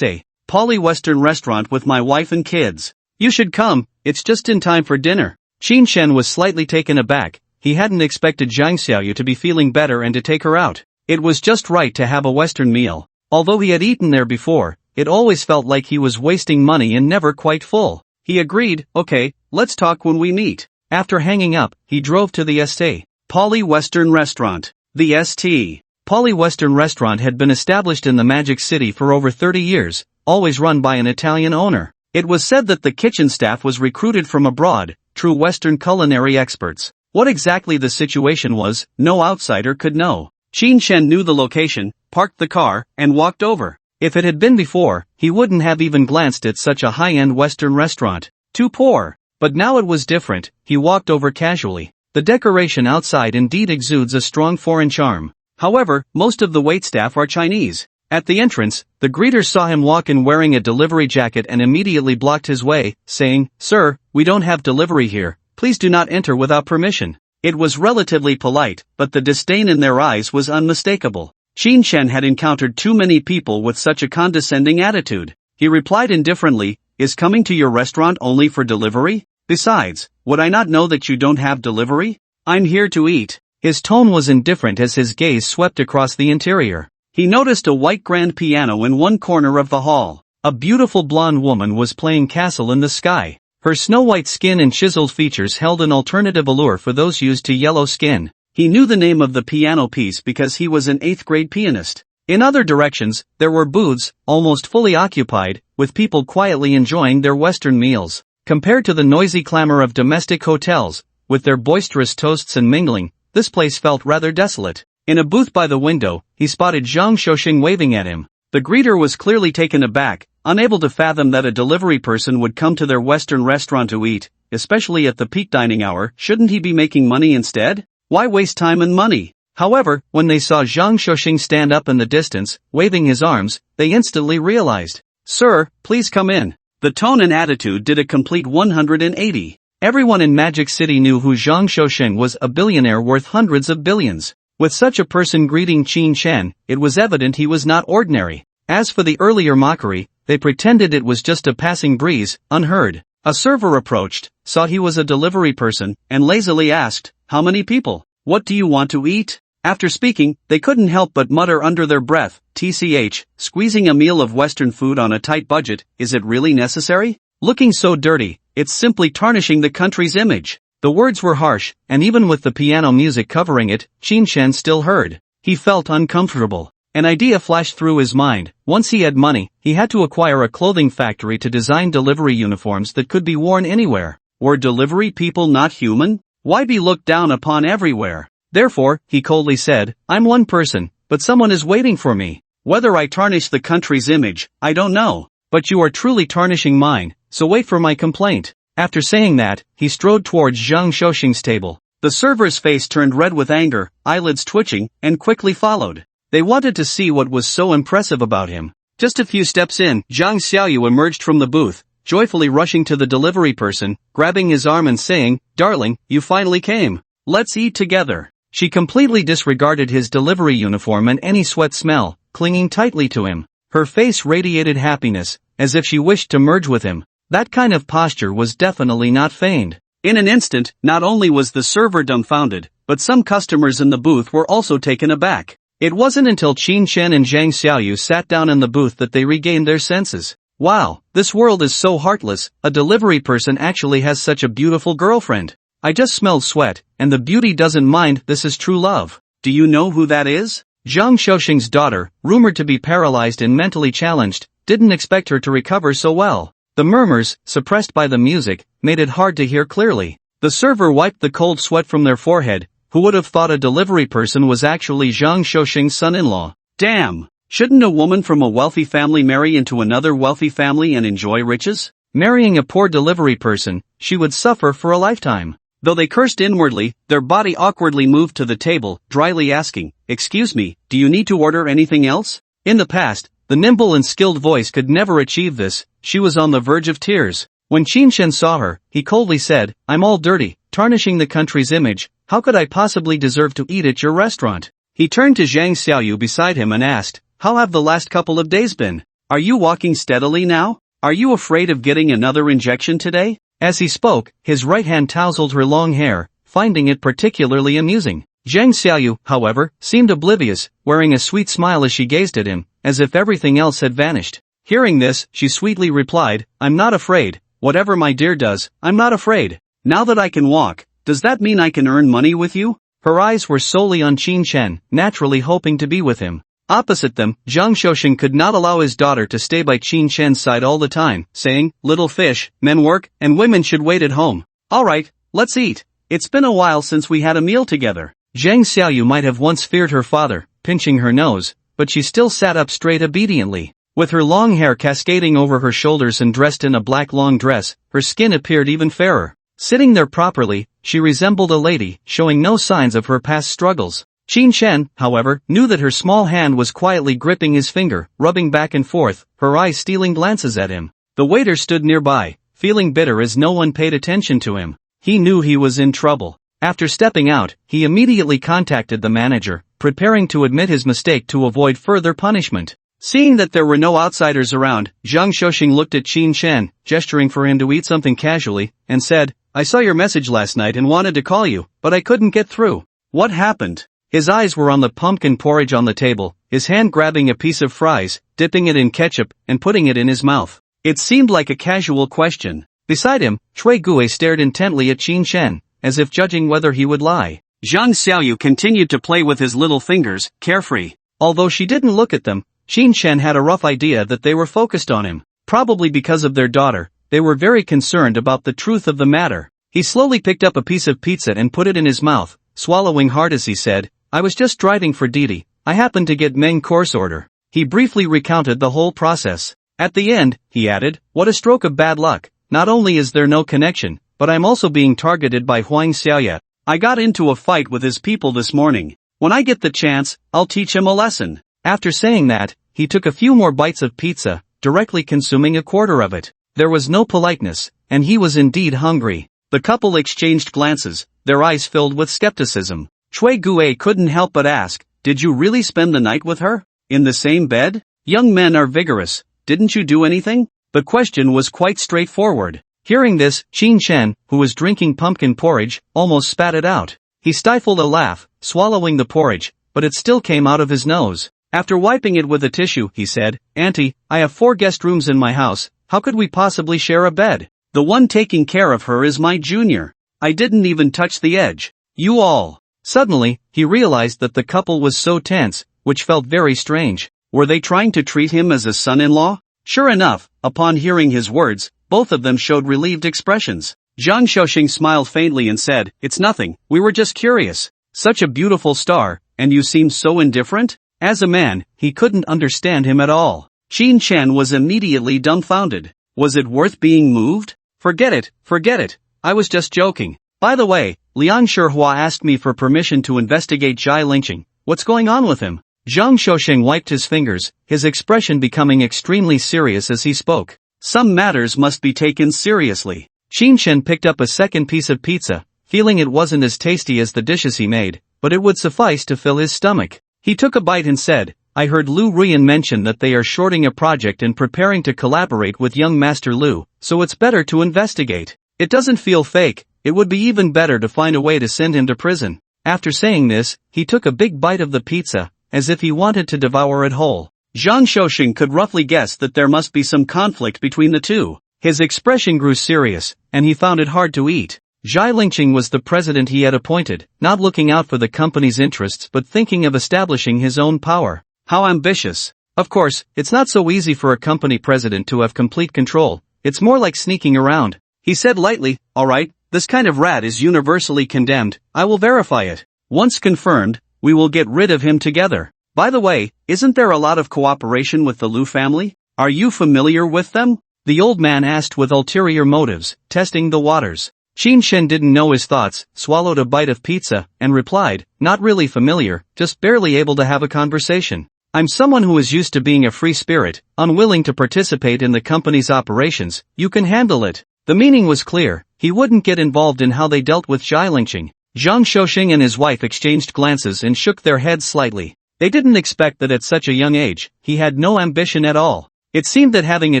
Poly-Western restaurant with my wife and kids. You should come, it's just in time for dinner." Qin Shen was slightly taken aback. He hadn't expected Zhang Xiaoyu to be feeling better and to take her out. It was just right to have a Western meal. Although he had eaten there before, it always felt like he was wasting money and never quite full. He agreed, "Okay, let's talk when we meet." After hanging up, he drove to the Poly-Western restaurant. The Poly-Western restaurant had been established in the Magic City for over 30 years, always run by an Italian owner. It was said that the kitchen staff was recruited from abroad, true Western culinary experts. What exactly the situation was, no outsider could know. Qin Shen knew the location, parked the car, and walked over. If it had been before, he wouldn't have even glanced at such a high-end Western restaurant. Too poor. But now it was different. He walked over casually. The decoration outside indeed exudes a strong foreign charm. However, most of the waitstaff are Chinese. At the entrance, the greeter saw him walk in wearing a delivery jacket and immediately blocked his way, saying, "Sir, we don't have delivery here, please do not enter without permission." It was relatively polite, but the disdain in their eyes was unmistakable. Qin Shen had encountered too many people with such a condescending attitude. He replied indifferently, "Is coming to your restaurant only for delivery? Besides, would I not know that you don't have delivery? I'm here to eat." His tone was indifferent as his gaze swept across the interior. He noticed a white grand piano in one corner of the hall. A beautiful blonde woman was playing Castle in the Sky. Her snow-white skin and chiseled features held an alternative allure for those used to yellow skin. He knew the name of the piano piece because he was an 8th grade pianist. In other directions, there were booths, almost fully occupied, with people quietly enjoying their Western meals. Compared to the noisy clamor of domestic hotels, with their boisterous toasts and mingling, this place felt rather desolate. In a booth by the window, he spotted Zhang Xiaoxing waving at him. The greeter was clearly taken aback, unable to fathom that a delivery person would come to their Western restaurant to eat, especially at the peak dining hour. Shouldn't he be making money instead? Why waste time and money? However, when they saw Zhang Xiaoxing stand up in the distance, waving his arms, they instantly realized. "Sir, please come in." The tone and attitude did a complete 180. Everyone in Magic City knew who Zhang Xiaoxing was, a billionaire worth hundreds of billions. With such a person greeting Qin Shen, it was evident he was not ordinary. As for the earlier mockery, they pretended it was just a passing breeze, unheard. A server approached, saw he was a delivery person, and lazily asked, "How many people? What do you want to eat?" After speaking, they couldn't help but mutter under their breath, "TCH, squeezing a meal of Western food on a tight budget, is it really necessary? Looking so dirty, it's simply tarnishing the country's image." The words were harsh, and even with the piano music covering it, Qin Shen still heard. He felt uncomfortable. An idea flashed through his mind. Once he had money, he had to acquire a clothing factory to design delivery uniforms that could be worn anywhere. Were delivery people not human? Why be looked down upon everywhere? Therefore, he coldly said, "I'm one person, but someone is waiting for me. Whether I tarnish the country's image, I don't know. But you are truly tarnishing mine, so wait for my complaint." After saying that, he strode towards Zhang Xiaoxing's table. The server's face turned red with anger, eyelids twitching, and quickly followed. They wanted to see what was so impressive about him. Just a few steps in, Zhang Xiaoyu emerged from the booth, joyfully rushing to the delivery person, grabbing his arm and saying, "Darling, you finally came. Let's eat together." She completely disregarded his delivery uniform and any sweat smell, clinging tightly to him. Her face radiated happiness, as if she wished to merge with him. That kind of posture was definitely not feigned. In an instant, not only was the server dumbfounded, but some customers in the booth were also taken aback. It wasn't until Qin Shen and Zhang Xiaoyu sat down in the booth that they regained their senses. Wow, this world is so heartless, a delivery person actually has such a beautiful girlfriend. I just smelled sweat, and the beauty doesn't mind. This is true love. Do you know who that is? Zhang Xiaoxing's daughter, rumored to be paralyzed and mentally challenged, didn't expect her to recover so well. The murmurs, suppressed by the music, made it hard to hear clearly. The server wiped the cold sweat from their forehead. Who would have thought a delivery person was actually Zhang Xiaoxing's son-in-law? Damn! Shouldn't a woman from a wealthy family marry into another wealthy family and enjoy riches? Marrying a poor delivery person, she would suffer for a lifetime. Though they cursed inwardly, their body awkwardly moved to the table, dryly asking, "Excuse me, do you need to order anything else?" In the past, the nimble and skilled voice could never achieve this. She was on the verge of tears. When Qin Shen saw her, he coldly said, "I'm all dirty, tarnishing the country's image. How could I possibly deserve to eat at your restaurant?" He turned to Zhang Xiaoyu beside him and asked, "How have the last couple of days been? Are you walking steadily now? Are you afraid of getting another injection today?" As he spoke, his right hand tousled her long hair, finding it particularly amusing. Zhang Xiaoyu, however, seemed oblivious, wearing a sweet smile as she gazed at him, as if everything else had vanished. Hearing this, she sweetly replied, "I'm not afraid. Whatever my dear does, I'm not afraid. Now that I can walk, does that mean I can earn money with you?" Her eyes were solely on Qin Shen, naturally hoping to be with him. Opposite them, Zhang Xiaoxing could not allow his daughter to stay by Qin Shen's side all the time, saying, "Little fish, men work, and women should wait at home. Alright, let's eat. It's been a while since we had a meal together." Zhang Xiaoyu might have once feared her father, pinching her nose, but she still sat up straight obediently. With her long hair cascading over her shoulders and dressed in a black long dress, her skin appeared even fairer. Sitting there properly, she resembled a lady, showing no signs of her past struggles. Qin Shen, however, knew that her small hand was quietly gripping his finger, rubbing back and forth, her eyes stealing glances at him. The waiter stood nearby, feeling bitter as no one paid attention to him. He knew he was in trouble. After stepping out, he immediately contacted the manager, preparing to admit his mistake to avoid further punishment. Seeing that there were no outsiders around, Zhang Xiaoxing looked at Qin Shen, gesturing for him to eat something casually, and said, "I saw your message last night and wanted to call you, but I couldn't get through. What happened?" His eyes were on the pumpkin porridge on the table, his hand grabbing a piece of fries, dipping it in ketchup, and putting it in his mouth. It seemed like a casual question. Beside him, Cui Gue stared intently at Qin Shen, as if judging whether he would lie. Zhang Xiaoyu continued to play with his little fingers, carefree. Although she didn't look at them, Qin Shen had a rough idea that they were focused on him. Probably because of their daughter, they were very concerned about the truth of the matter. He slowly picked up a piece of pizza and put it in his mouth, swallowing hard as he said, "I was just driving for Didi. I happened to get main course order." He briefly recounted the whole process. At the end, he added, "What a stroke of bad luck. Not only is there no connection, but I'm also being targeted by Huang Xiaoya. I got into a fight with his people this morning. When I get the chance, I'll teach him a lesson." After saying that, he took a few more bites of pizza, directly consuming a quarter of it. There was no politeness, and he was indeed hungry. The couple exchanged glances, their eyes filled with skepticism. Cui Gue couldn't help but ask, "Did you really spend the night with her? In the same bed? Young men are vigorous. Didn't you do anything?" The question was quite straightforward. Hearing this, Qin Shen, who was drinking pumpkin porridge, almost spat it out. He stifled a laugh, swallowing the porridge, but it still came out of his nose. After wiping it with a tissue, he said, "Auntie, I have 4 guest rooms in my house. How could we possibly share a bed? The one taking care of her is my junior. I didn't even touch the edge. You all." Suddenly, he realized that the couple was so tense, which felt very strange. Were they trying to treat him as a son-in-law? Sure enough, upon hearing his words, both of them showed relieved expressions. Zhang Xiaoxing smiled faintly and said, "It's nothing, we were just curious. Such a beautiful star, and you seem so indifferent?" As a man, he couldn't understand him at all. Qin Shen was immediately dumbfounded. Was it worth being moved? Forget it, I was just joking. By the way, Liang Shihua asked me for permission to investigate Zhai Lingqing. What's going on with him? Zhang Xiaoxing wiped his fingers, his expression becoming extremely serious as he spoke. Some matters must be taken seriously. Qin Shen picked up a second piece of pizza, feeling it wasn't as tasty as the dishes he made, but it would suffice to fill his stomach. He took a bite and said, "I heard Lu Rian mention that they are shorting a project and preparing to collaborate with young Master Lu, so it's better to investigate. It doesn't feel fake, it would be even better to find a way to send him to prison." After saying this, he took a big bite of the pizza, as if he wanted to devour it whole. Zhang Xiaoxing could roughly guess that there must be some conflict between the two. His expression grew serious, and he found it hard to eat. Zhai Lingqing was the president he had appointed, not looking out for the company's interests but thinking of establishing his own power. How ambitious. Of course, it's not so easy for a company president to have complete control. It's more like sneaking around. He said lightly, "Alright, this kind of rat is universally condemned. I will verify it. Once confirmed, we will get rid of him together. By the way, isn't there a lot of cooperation with the Lu family? Are you familiar with them?" The old man asked with ulterior motives, testing the waters. Qin Shen didn't know his thoughts, swallowed a bite of pizza, and replied, "Not really familiar, just barely able to have a conversation. I'm someone who is used to being a free spirit, unwilling to participate in the company's operations. You can handle it." The meaning was clear. He wouldn't get involved in how they dealt with Zhai Lingqing. Zhang Xiaoxing and his wife exchanged glances and shook their heads slightly. They didn't expect that at such a young age, he had no ambition at all. It seemed that having a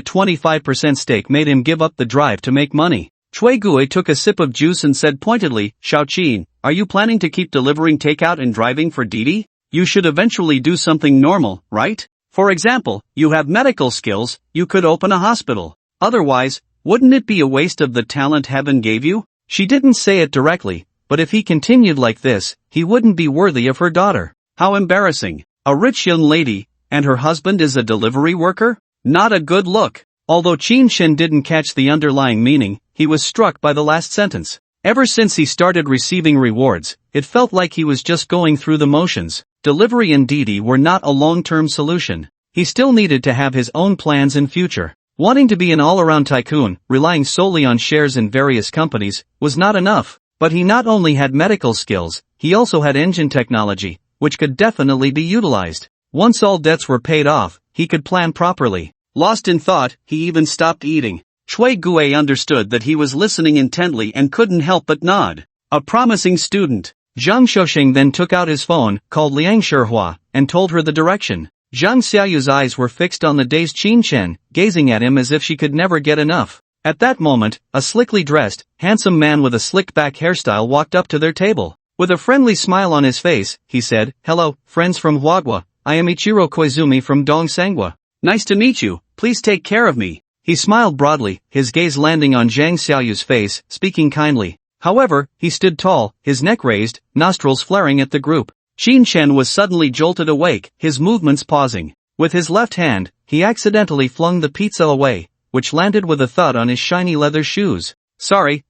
25% stake made him give up the drive to make money. Cui Gue took a sip of juice and said pointedly, "Xiaoqin, are you planning to keep delivering takeout and driving for Didi? You should eventually do something normal, right? For example, you have medical skills, you could open a hospital. Otherwise, wouldn't it be a waste of the talent heaven gave you?" She didn't say it directly, but if he continued like this, he wouldn't be worthy of her daughter. How embarrassing. A rich young lady, and her husband is a delivery worker? Not a good look. Although Qin Shen didn't catch the underlying meaning, he was struck by the last sentence. Ever since he started receiving rewards, it felt like he was just going through the motions. Delivery and Didi were not a long-term solution. He still needed to have his own plans in future. Wanting to be an all-around tycoon, relying solely on shares in various companies, was not enough. But he not only had medical skills, he also had engine technology, which could definitely be utilized. Once all debts were paid off, he could plan properly. Lost in thought, he even stopped eating. Shui Gue understood that he was listening intently and couldn't help but nod. A promising student. Zhang Xiaoxing then took out his phone, called Liang Shihua, and told her the direction. Zhang Xiaoyu's eyes were fixed on the dazed Qin Chen, gazing at him as if she could never get enough. At that moment, a slickly dressed, handsome man with a slicked-back hairstyle walked up to their table. With a friendly smile on his face, he said, "Hello, friends from Huagua. I am Ichiro Koizumi from Dongsangwa. Nice to meet you, please take care of me." He smiled broadly, his gaze landing on Zhang Xiaoyu's face, speaking kindly. However, he stood tall, his neck raised, nostrils flaring at the group. Qin Chen was suddenly jolted awake, his movements pausing. With his left hand, he accidentally flung the pizza away, which landed with a thud on his shiny leather shoes. Sorry.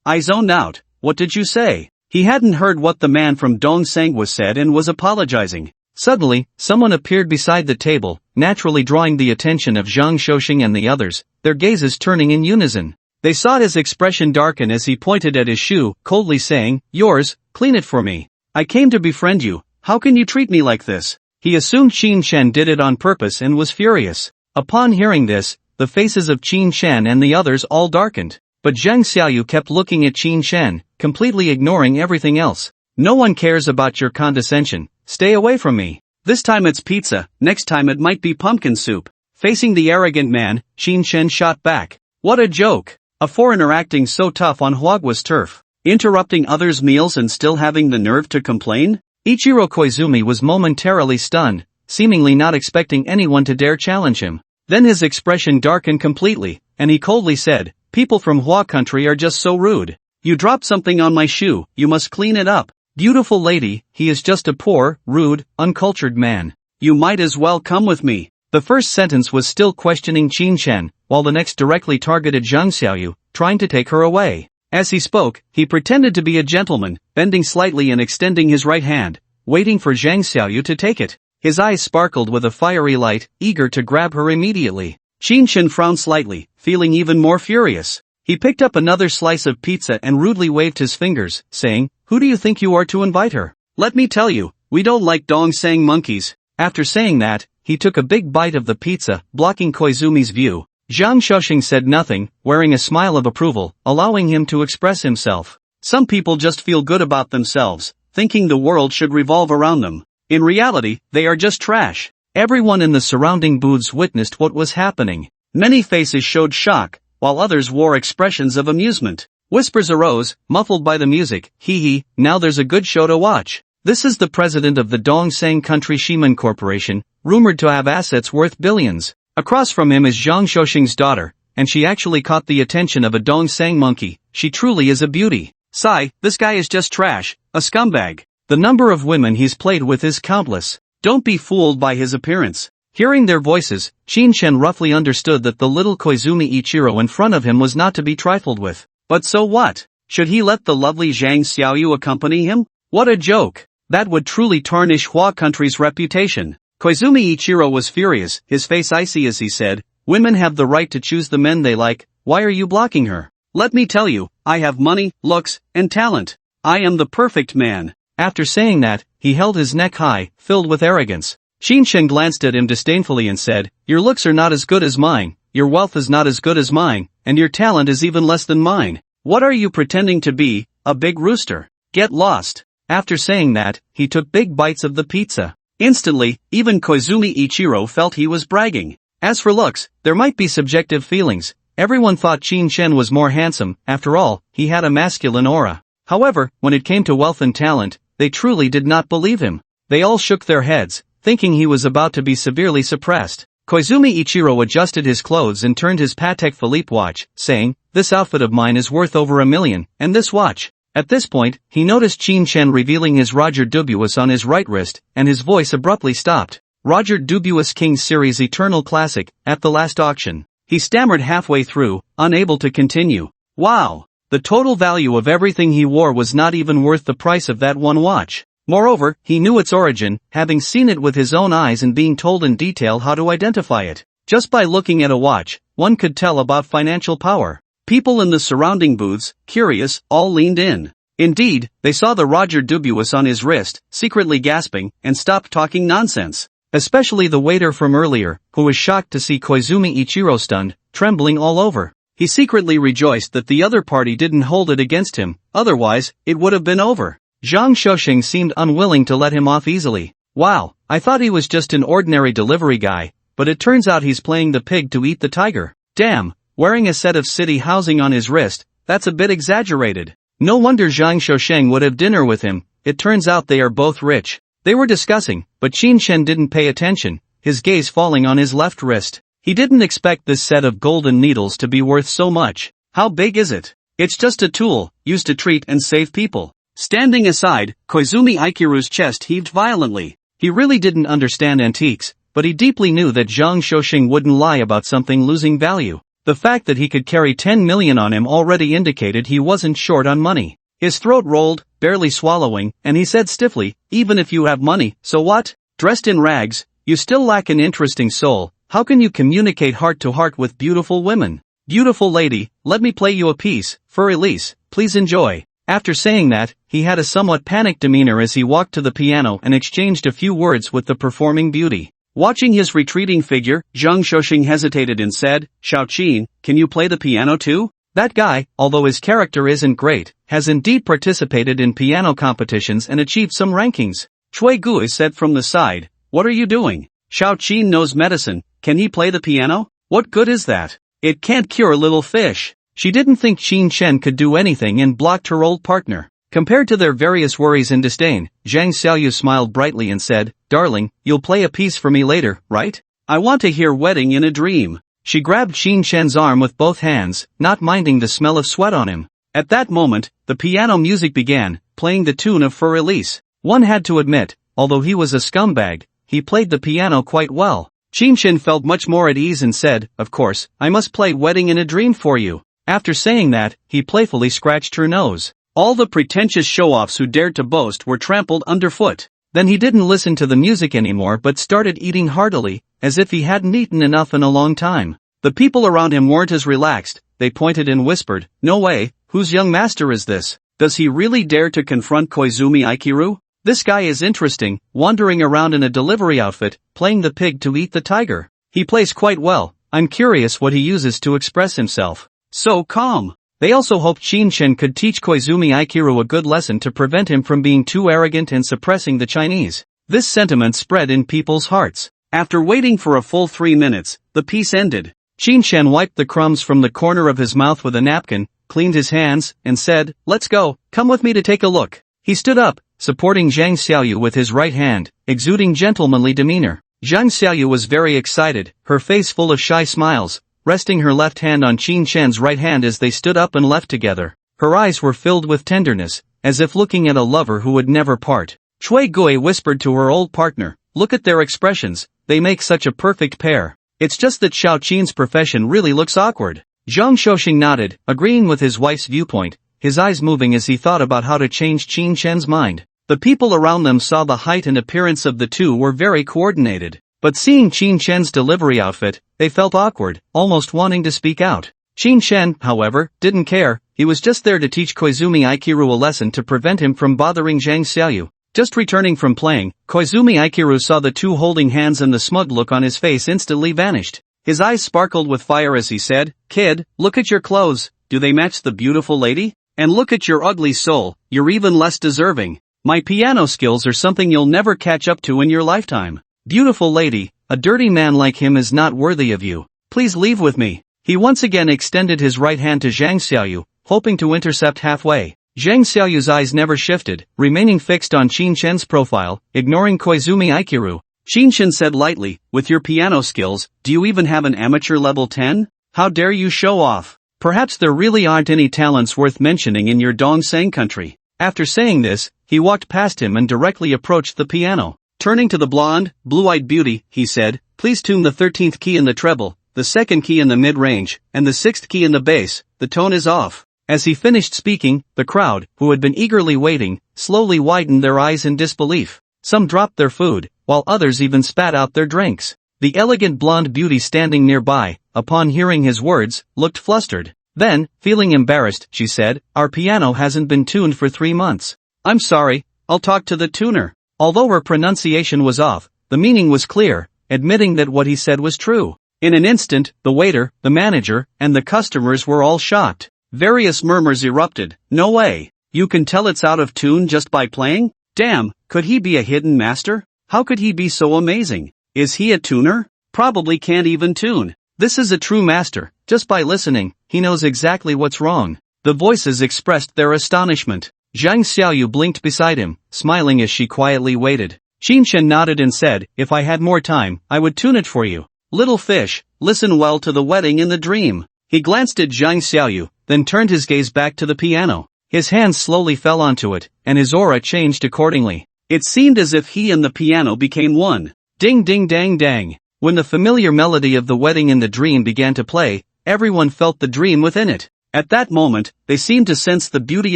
I zoned out. What did you say?" He hadn't heard what the man from Dongsangwa said and was apologizing. Suddenly, someone appeared beside the table, naturally drawing the attention of Zhang Xiaoxing and the others, their gazes turning in unison. They saw his expression darken as he pointed at his shoe, coldly saying, "Yours, clean it for me. I came to befriend you, how can you treat me like this?" He assumed Qin Chen did it on purpose and was furious. Upon hearing this, the faces of Qin Chen and the others all darkened. But Zhang Xiaoyu kept looking at Qin Chen, completely ignoring everything else. "No one cares about your condescension. Stay away from me. This time it's pizza, next time it might be pumpkin soup." Facing the arrogant man, Qin Chen shot back. What a joke! A foreigner acting so tough on Huagua's turf, interrupting others' meals and still having the nerve to complain? Ichiro Koizumi was momentarily stunned, seemingly not expecting anyone to dare challenge him. Then his expression darkened completely, and he coldly said, "People from Hua country are just so rude. You dropped something on my shoe, you must clean it up." "Beautiful lady, he is just a poor, rude, uncultured man. You might as well come with me." The first sentence was still questioning Qin Chen, while the next directly targeted Zhang Xiaoyu, trying to take her away. As he spoke, he pretended to be a gentleman, bending slightly and extending his right hand, waiting for Zhang Xiaoyu to take it. His eyes sparkled with a fiery light, eager to grab her immediately. Qin Chen frowned slightly, feeling even more furious. He picked up another slice of pizza and rudely waved his fingers, saying, "Who do you think you are to invite her? Let me tell you, we don't like Dongsang monkeys." After saying that, he took a big bite of the pizza, blocking Koizumi's view. Zhang Xiaoxing said nothing, wearing a smile of approval, allowing him to express himself. Some people just feel good about themselves, thinking the world should revolve around them. In reality, they are just trash. Everyone in the surrounding booths witnessed what was happening. Many faces showed shock, while others wore expressions of amusement. Whispers arose, muffled by the music. "Hee, now there's a good show to watch." This is the president of the Dongsang Country Shiman Corporation, rumored to have assets worth billions. Across from him is Zhang Xiaoxing's daughter, and she actually caught the attention of a Dongsang monkey. She truly is a beauty. Sigh, this guy is just trash, a scumbag. The number of women he's played with is countless. Don't be fooled by his appearance. Hearing their voices, Qin Chen roughly understood that the little Koizumi Ichiro in front of him was not to be trifled with. But so what? Should he let the lovely Zhang Xiaoyu accompany him? What a joke! That would truly tarnish Hua country's reputation. Koizumi Ichiro was furious, his face icy as he said, "Women have the right to choose the men they like, why are you blocking her? Let me tell you, I have money, looks, and talent. I am the perfect man." After saying that, he held his neck high, filled with arrogance. Qin Chen glanced at him disdainfully and said, "Your looks are not as good as mine, your wealth is not as good as mine, and your talent is even less than mine. What are you pretending to be, a big rooster? Get lost." After saying that, he took big bites of the pizza. Instantly, even Koizumi Ichiro felt he was bragging. As for looks, there might be subjective feelings. Everyone thought Qin Chen was more handsome, after all, he had a masculine aura. However, when it came to wealth and talent, they truly did not believe him. They all shook their heads, thinking he was about to be severely suppressed. Koizumi Ichiro adjusted his clothes and turned his Patek Philippe watch, saying, "This outfit of mine is worth over $1 million, and this watch." At this point, he noticed Qin Chen revealing his Roger Dubuis on his right wrist, and his voice abruptly stopped. Roger Dubuis King Series Eternal Classic, at the last auction. He stammered halfway through, unable to continue. Wow! The total value of everything he wore was not even worth the price of that one watch. Moreover, he knew its origin, having seen it with his own eyes and being told in detail how to identify it. Just by looking at a watch, one could tell about financial power. People in the surrounding booths, curious, all leaned in. Indeed, they saw the Roger Dubuis on his wrist, secretly gasping, and stopped talking nonsense. Especially the waiter from earlier, who was shocked to see Koizumi Ichiro stunned, trembling all over. He secretly rejoiced that the other party didn't hold it against him, otherwise, it would have been over. Zhang Shouxing seemed unwilling to let him off easily. Wow, I thought he was just an ordinary delivery guy, but it turns out he's playing the pig to eat the tiger. Damn, wearing a set of city housing on his wrist, that's a bit exaggerated. No wonder Zhang Shouxing would have dinner with him, it turns out they are both rich. They were discussing, but Qin Shen didn't pay attention, his gaze falling on his left wrist. He didn't expect this set of golden needles to be worth so much. How big is it? It's just a tool, used to treat and save people. Standing aside, Koizumi Ikiru's chest heaved violently. He really didn't understand antiques, but he deeply knew that Zhang Shouxing wouldn't lie about something losing value. The fact that he could carry 10 million on him already indicated he wasn't short on money. His throat rolled, barely swallowing, and he said stiffly, even if you have money, so what? Dressed in rags, you still lack an interesting soul. How can you communicate heart to heart with beautiful women? Beautiful lady, let me play you a piece, for Elise, please enjoy. After saying that, he had a somewhat panicked demeanor as he walked to the piano and exchanged a few words with the performing beauty. Watching his retreating figure, Zhang Shouxing hesitated and said, Xiaoqin, can you play the piano too? That guy, although his character isn't great, has indeed participated in piano competitions and achieved some rankings. Cui Gui said from the side, what are you doing? Xiaoqin knows medicine, can he play the piano? What good is that? It can't cure little fish. She didn't think Qin Shen could do anything and blocked her old partner. Compared to their various worries and disdain, Zhang Xiaoyu smiled brightly and said, darling, you'll play a piece for me later, right? I want to hear Wedding in a Dream. She grabbed Qin Shen's arm with both hands, not minding the smell of sweat on him. At that moment, the piano music began, playing the tune of For Elise. One had to admit, although he was a scumbag, he played the piano quite well. Qin Shen felt much more at ease and said, of course, I must play Wedding in a Dream for you. After saying that, he playfully scratched her nose. All the pretentious show-offs who dared to boast were trampled underfoot. Then he didn't listen to the music anymore but started eating heartily, as if he hadn't eaten enough in a long time. The people around him weren't as relaxed, they pointed and whispered, no way, whose young master is this? Does he really dare to confront Koizumi Ikiru? This guy is interesting, wandering around in a delivery outfit, playing the pig to eat the tiger. He plays quite well, I'm curious what he uses to express himself. So calm. They also hoped Qin Shen could teach Koizumi Ikiru a good lesson to prevent him from being too arrogant and suppressing the Chinese. This sentiment spread in people's hearts. After waiting for a full 3 minutes, the piece ended. Qin Shen wiped the crumbs from the corner of his mouth with a napkin, cleaned his hands, and said, let's go, come with me to take a look. He stood up, supporting Zhang Xiaoyu with his right hand, exuding gentlemanly demeanor. Zhang Xiaoyu was very excited, her face full of shy smiles, resting her left hand on Qin Shen's right hand as they stood up and left together. Her eyes were filled with tenderness, as if looking at a lover who would never part. Cui Gui whispered to her old partner, look at their expressions, they make such a perfect pair. It's just that Xiaoqin's profession really looks awkward. Zhang Shouxing nodded, agreeing with his wife's viewpoint, his eyes moving as he thought about how to change Qin Shen's mind. The people around them saw the height and appearance of the two were very coordinated. But seeing Qin Shen's delivery outfit, they felt awkward, almost wanting to speak out. Qin Shen, however, didn't care, he was just there to teach Koizumi Ikiru a lesson to prevent him from bothering Zhang Xiaoyu. Just returning from playing, Koizumi Ikiru saw the two holding hands and the smug look on his face instantly vanished. His eyes sparkled with fire as he said, kid, look at your clothes, do they match the beautiful lady? And look at your ugly soul, you're even less deserving. My piano skills are something you'll never catch up to in your lifetime. Beautiful lady, a dirty man like him is not worthy of you. Please leave with me. He once again extended his right hand to Zhang Xiaoyu, hoping to intercept halfway. Zhang Xiaoyu's eyes never shifted, remaining fixed on Qin Shen's profile, ignoring Koizumi Ikiru. Qin Shen said lightly, with your piano skills, do you even have an amateur level 10? How dare you show off? Perhaps there really aren't any talents worth mentioning in your Dongsang country. After saying this, he walked past him and directly approached the piano. Turning to the blonde, blue-eyed beauty, he said, please tune the 13th key in the treble, the 2nd key in the mid-range, and the 6th key in the bass, the tone is off. As he finished speaking, the crowd, who had been eagerly waiting, slowly widened their eyes in disbelief. Some dropped their food, while others even spat out their drinks. The elegant blonde beauty standing nearby, upon hearing his words, looked flustered. Then, feeling embarrassed, she said, "Our piano hasn't been tuned for 3 months. I'm sorry, I'll talk to the tuner." Although her pronunciation was off, the meaning was clear, admitting that what he said was true. In an instant, the waiter, the manager, and the customers were all shocked. Various murmurs erupted. "No way! You can tell it's out of tune just by playing? Damn, could he be a hidden master? How could he be so amazing? Is he a tuner? Probably can't even tune. This is a true master. Just by listening, he knows exactly what's wrong." The voices expressed their astonishment. Zhang Xiaoyu blinked beside him, smiling as she quietly waited. Qin Shen nodded and said, "If I had more time, I would tune it for you. Little fish, listen well to the wedding in the dream." He glanced at Zhang Xiaoyu, then turned his gaze back to the piano. His hands slowly fell onto it, and his aura changed accordingly. It seemed as if he and the piano became one. Ding ding dang dang. When the familiar melody of the wedding in the dream began to play, everyone felt the dream within it. At that moment, they seemed to sense the beauty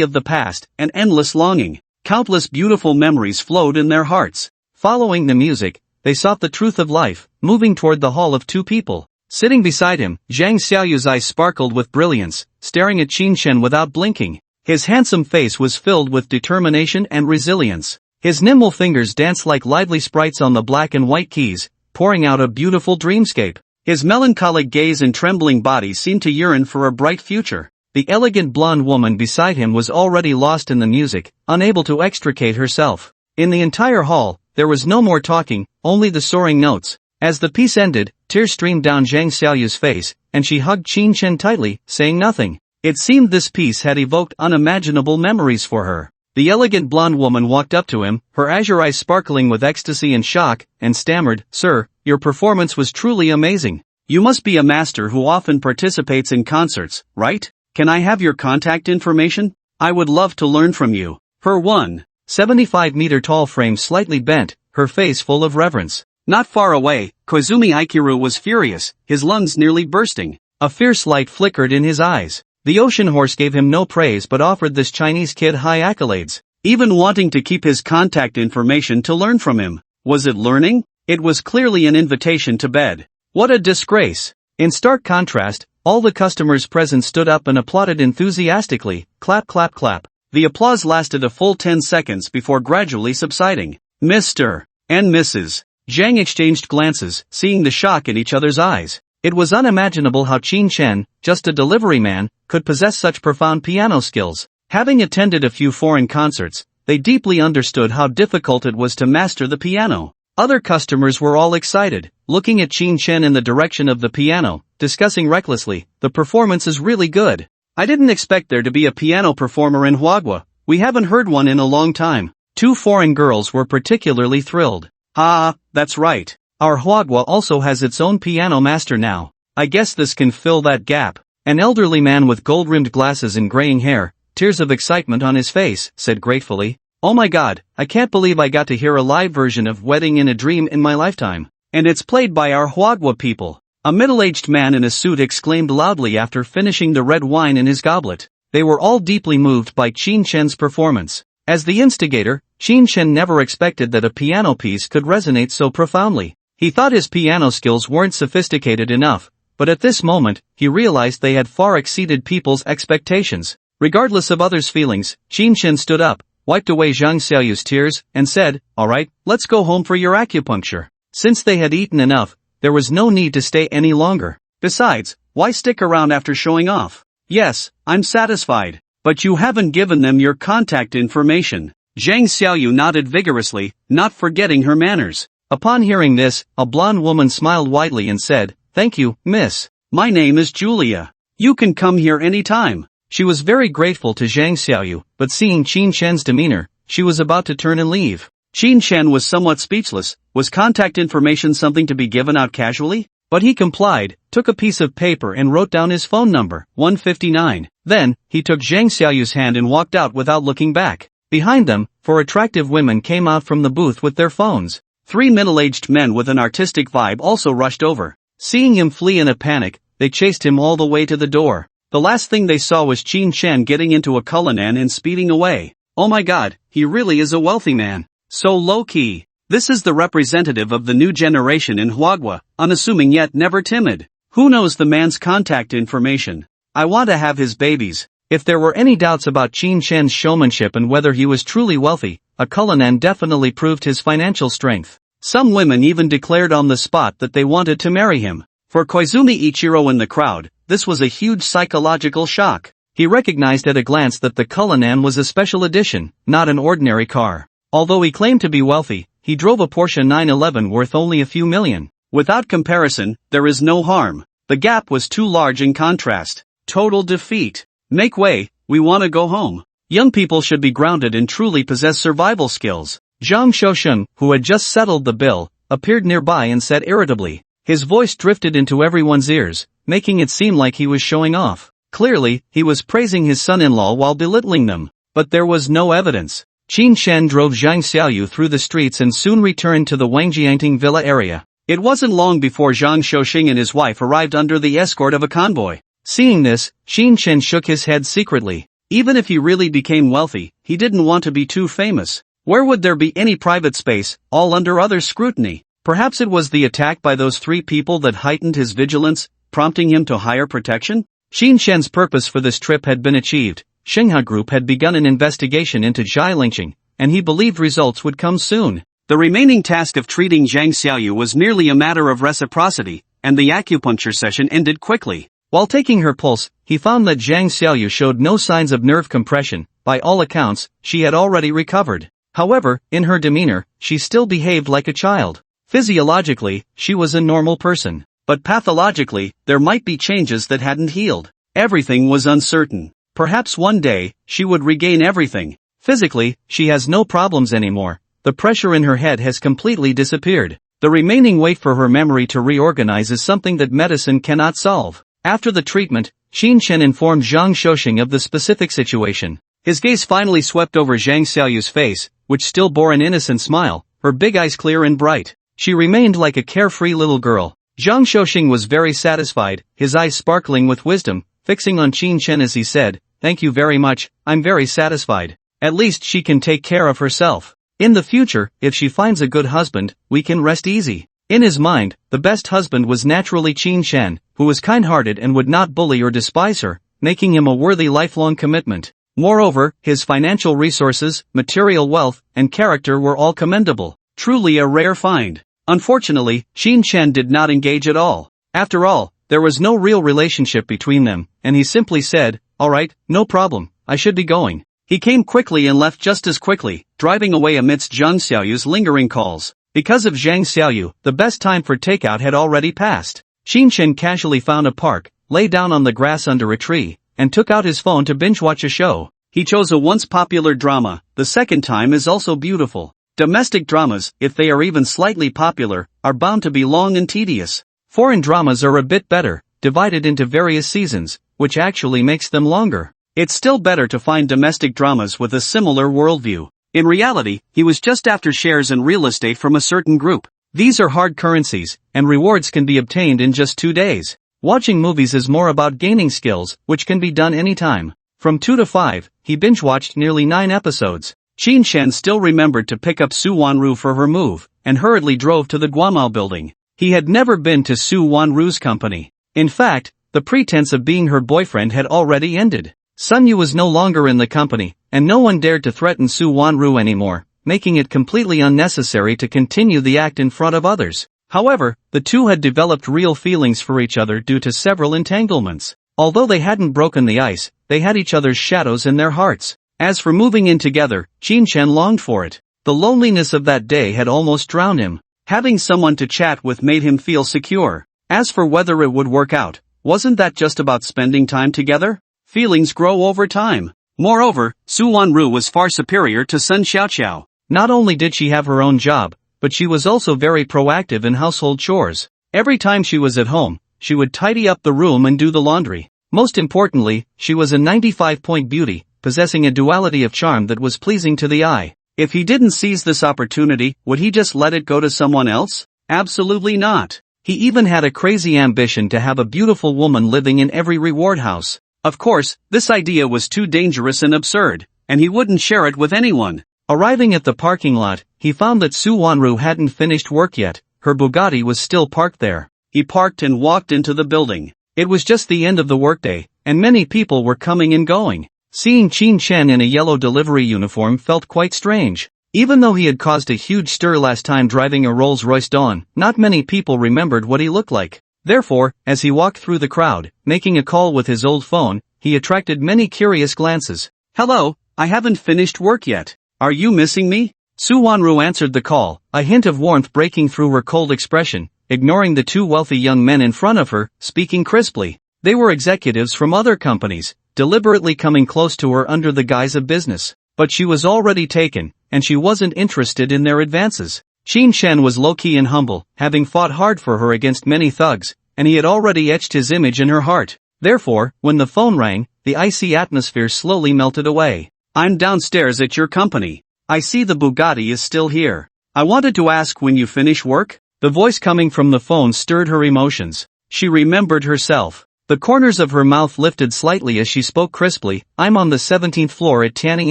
of the past, and endless longing. Countless beautiful memories flowed in their hearts. Following the music, they sought the truth of life, moving toward the hall of two people. Sitting beside him, Zhang Xiaoyu's eyes sparkled with brilliance, staring at Qin Shen without blinking. His handsome face was filled with determination and resilience. His nimble fingers danced like lively sprites on the black and white keys, pouring out a beautiful dreamscape. His melancholic gaze and trembling body seemed to yearn for a bright future. The elegant blonde woman beside him was already lost in the music, unable to extricate herself. In the entire hall, there was no more talking, only the soaring notes. As the piece ended, tears streamed down Zhang Xiaoyu's face, and she hugged Qin Shen tightly, saying nothing. It seemed this piece had evoked unimaginable memories for her. The elegant blonde woman walked up to him, her azure eyes sparkling with ecstasy and shock, and stammered, "Sir, your performance was truly amazing. You must be a master who often participates in concerts, right? Can I have your contact information? I would love to learn from you." Her 1.75-meter tall frame slightly bent, her face full of reverence. Not far away, Koizumi Aikiru was furious, his lungs nearly bursting. A fierce light flickered in his eyes. The ocean horse gave him no praise but offered this Chinese kid high accolades, even wanting to keep his contact information to learn from him. Was it learning? It was clearly an invitation to bed. What a disgrace! In stark contrast, all the customers present stood up and applauded enthusiastically, clap clap clap. The applause lasted a full 10 seconds before gradually subsiding. Mr. and Mrs. Zhang exchanged glances, seeing the shock in each other's eyes. It was unimaginable how Qin Shen, just a delivery man, could possess such profound piano skills. Having attended a few foreign concerts, they deeply understood how difficult it was to master the piano. Other customers were all excited, looking at Qin Shen in the direction of the piano, discussing recklessly, "The performance is really good. I didn't expect there to be a piano performer in Huagua. We haven't heard one in a long time." Two foreign girls were particularly thrilled. "Ah, that's right. Our Huagua also has its own piano master now. I guess this can fill that gap." An elderly man with gold-rimmed glasses and graying hair, tears of excitement on his face, said gratefully, "Oh my god, I can't believe I got to hear a live version of Wedding in a Dream in my lifetime. And it's played by our Huagua people." A middle-aged man in a suit exclaimed loudly after finishing the red wine in his goblet. They were all deeply moved by Qin Shen's performance. As the instigator, Qin Shen never expected that a piano piece could resonate so profoundly. He thought his piano skills weren't sophisticated enough, but at this moment, he realized they had far exceeded people's expectations. Regardless of others' feelings, Qin Shen stood up, wiped away Zhang Xiaoyu's tears, and said, "All right, let's go home for your acupuncture." Since they had eaten enough, there was no need to stay any longer. Besides, why stick around after showing off? "Yes, I'm satisfied. But you haven't given them your contact information." Zhang Xiaoyu nodded vigorously, not forgetting her manners. Upon hearing this, a blonde woman smiled widely and said, "Thank you, miss. My name is Julia. You can come here anytime." She was very grateful to Zhang Xiaoyu, but seeing Qin Shen's demeanor, she was about to turn and leave. Qin Shen was somewhat speechless. Was contact information something to be given out casually? But he complied, took a piece of paper and wrote down his phone number, 159. Then, he took Zhang Xiaoyu's hand and walked out without looking back. Behind them, four attractive women came out from the booth with their phones. Three middle-aged men with an artistic vibe also rushed over. Seeing him flee in a panic, they chased him all the way to the door. The last thing they saw was Qin Shen getting into a Cullinan and speeding away. Oh my god, he really is a wealthy man. So low-key. This is the representative of the new generation in Huagua, unassuming yet never timid. Who knows the man's contact information? I want to have his babies. If there were any doubts about Qin Shen's showmanship and whether he was truly wealthy, a Cullinan definitely proved his financial strength. Some women even declared on the spot that they wanted to marry him. For Koizumi Ichiro in the crowd, this was a huge psychological shock. He recognized at a glance that the Cullinan was a special edition, not an ordinary car. Although he claimed to be wealthy, he drove a Porsche 911 worth only a few million. Without comparison, there is no harm. The gap was too large in contrast. Total defeat. Make way, we want to go home. Young people should be grounded and truly possess survival skills. Zhang Shousheng, who had just settled the bill, appeared nearby and said irritably. His voice drifted into everyone's ears, making it seem like he was showing off. Clearly, he was praising his son-in-law while belittling them. But there was no evidence. Qin Shen drove Zhang Xiaoyu through the streets and soon returned to the Wangjiangting villa area. It wasn't long before Zhang Shousheng and his wife arrived under the escort of a convoy. Seeing this, Qin Shen shook his head secretly. Even if he really became wealthy, he didn't want to be too famous. Where would there be any private space, all under other scrutiny? Perhaps it was the attack by those three people that heightened his vigilance, prompting him to hire protection? Qin Shen's purpose for this trip had been achieved. Shenghua Group had begun an investigation into Zhai Lingqing, and he believed results would come soon. The remaining task of treating Zhang Xiaoyu was merely a matter of reciprocity, and the acupuncture session ended quickly. While taking her pulse, he found that Zhang Xiaoyu showed no signs of nerve compression. By all accounts, she had already recovered. However, in her demeanor, she still behaved like a child. Physiologically, she was a normal person. But pathologically, there might be changes that hadn't healed. Everything was uncertain. Perhaps one day, she would regain everything. Physically, she has no problems anymore. The pressure in her head has completely disappeared. The remaining wait for her memory to reorganize is something that medicine cannot solve. After the treatment, Qin Shen informed Zhang Shousheng of the specific situation. His gaze finally swept over Zhang Xiaoyu's face, which still bore an innocent smile, her big eyes clear and bright. She remained like a carefree little girl. Zhang Shousheng was very satisfied, his eyes sparkling with wisdom, fixing on Qin Shen as he said, "Thank you very much, I'm very satisfied. At least she can take care of herself. In the future, if she finds a good husband, we can rest easy." In his mind, the best husband was naturally Qin Shen, who was kind-hearted and would not bully or despise her, making him a worthy lifelong commitment. Moreover, his financial resources, material wealth, and character were all commendable. Truly a rare find. Unfortunately, Qin Shen did not engage at all. After all, there was no real relationship between them, and he simply said, "Alright, no problem, I should be going." He came quickly and left just as quickly, driving away amidst Zhang Xiaoyu's lingering calls. Because of Zhang Xiaoyu, the best time for takeout had already passed. Qin Shen casually found a park, lay down on the grass under a tree, and took out his phone to binge-watch a show. He chose a once popular drama. The second time is also beautiful. Domestic dramas, if they are even slightly popular, are bound to be long and tedious. Foreign dramas are a bit better, divided into various seasons, which actually makes them longer. It's still better to find domestic dramas with a similar worldview. In reality, he was just after shares in real estate from a certain group. These are hard currencies, and rewards can be obtained in just 2 days. Watching movies is more about gaining skills, which can be done anytime. From 2 to 5, he binge-watched nearly 9 episodes. Qin Shen still remembered to pick up Su Wanru for her move, and hurriedly drove to the Guamao building. He had never been to Su Wanru's company. In fact, the pretense of being her boyfriend had already ended. Sun Yu was no longer in the company, and no one dared to threaten Su Wanru anymore, making it completely unnecessary to continue the act in front of others. However, the two had developed real feelings for each other due to several entanglements. Although they hadn't broken the ice, they had each other's shadows in their hearts. As for moving in together, Qin Shen longed for it. The loneliness of that day had almost drowned him. Having someone to chat with made him feel secure. As for whether it would work out, wasn't that just about spending time together? Feelings grow over time. Moreover, Su Wanru was far superior to Sun Xiaoqiao. Not only did she have her own job, but she was also very proactive in household chores. Every time she was at home, she would tidy up the room and do the laundry. Most importantly, she was a 95-point beauty, possessing a duality of charm that was pleasing to the eye. If he didn't seize this opportunity, would he just let it go to someone else? Absolutely not. He even had a crazy ambition to have a beautiful woman living in every reward house. Of course, this idea was too dangerous and absurd, and he wouldn't share it with anyone. Arriving at the parking lot, he found that Su Wanru hadn't finished work yet. Her Bugatti was still parked there. He parked and walked into the building. It was just the end of the workday, and many people were coming and going. Seeing Qin Chen in a yellow delivery uniform felt quite strange. Even though he had caused a huge stir last time driving a Rolls-Royce Dawn, not many people remembered what he looked like. Therefore, as he walked through the crowd, making a call with his old phone, he attracted many curious glances. "Hello, I haven't finished work yet. Are you missing me?" Su Wanru answered the call, a hint of warmth breaking through her cold expression, ignoring the two wealthy young men in front of her, speaking crisply. They were executives from other companies, deliberately coming close to her under the guise of business. But she was already taken, and she wasn't interested in their advances. Qin Shen was low-key and humble, having fought hard for her against many thugs, and he had already etched his image in her heart. Therefore, when the phone rang, the icy atmosphere slowly melted away. "I'm downstairs at your company. I see the Bugatti is still here. I wanted to ask when you finish work?" The voice coming from the phone stirred her emotions. She remembered herself. The corners of her mouth lifted slightly as she spoke crisply. "I'm on the 17th floor at Tanning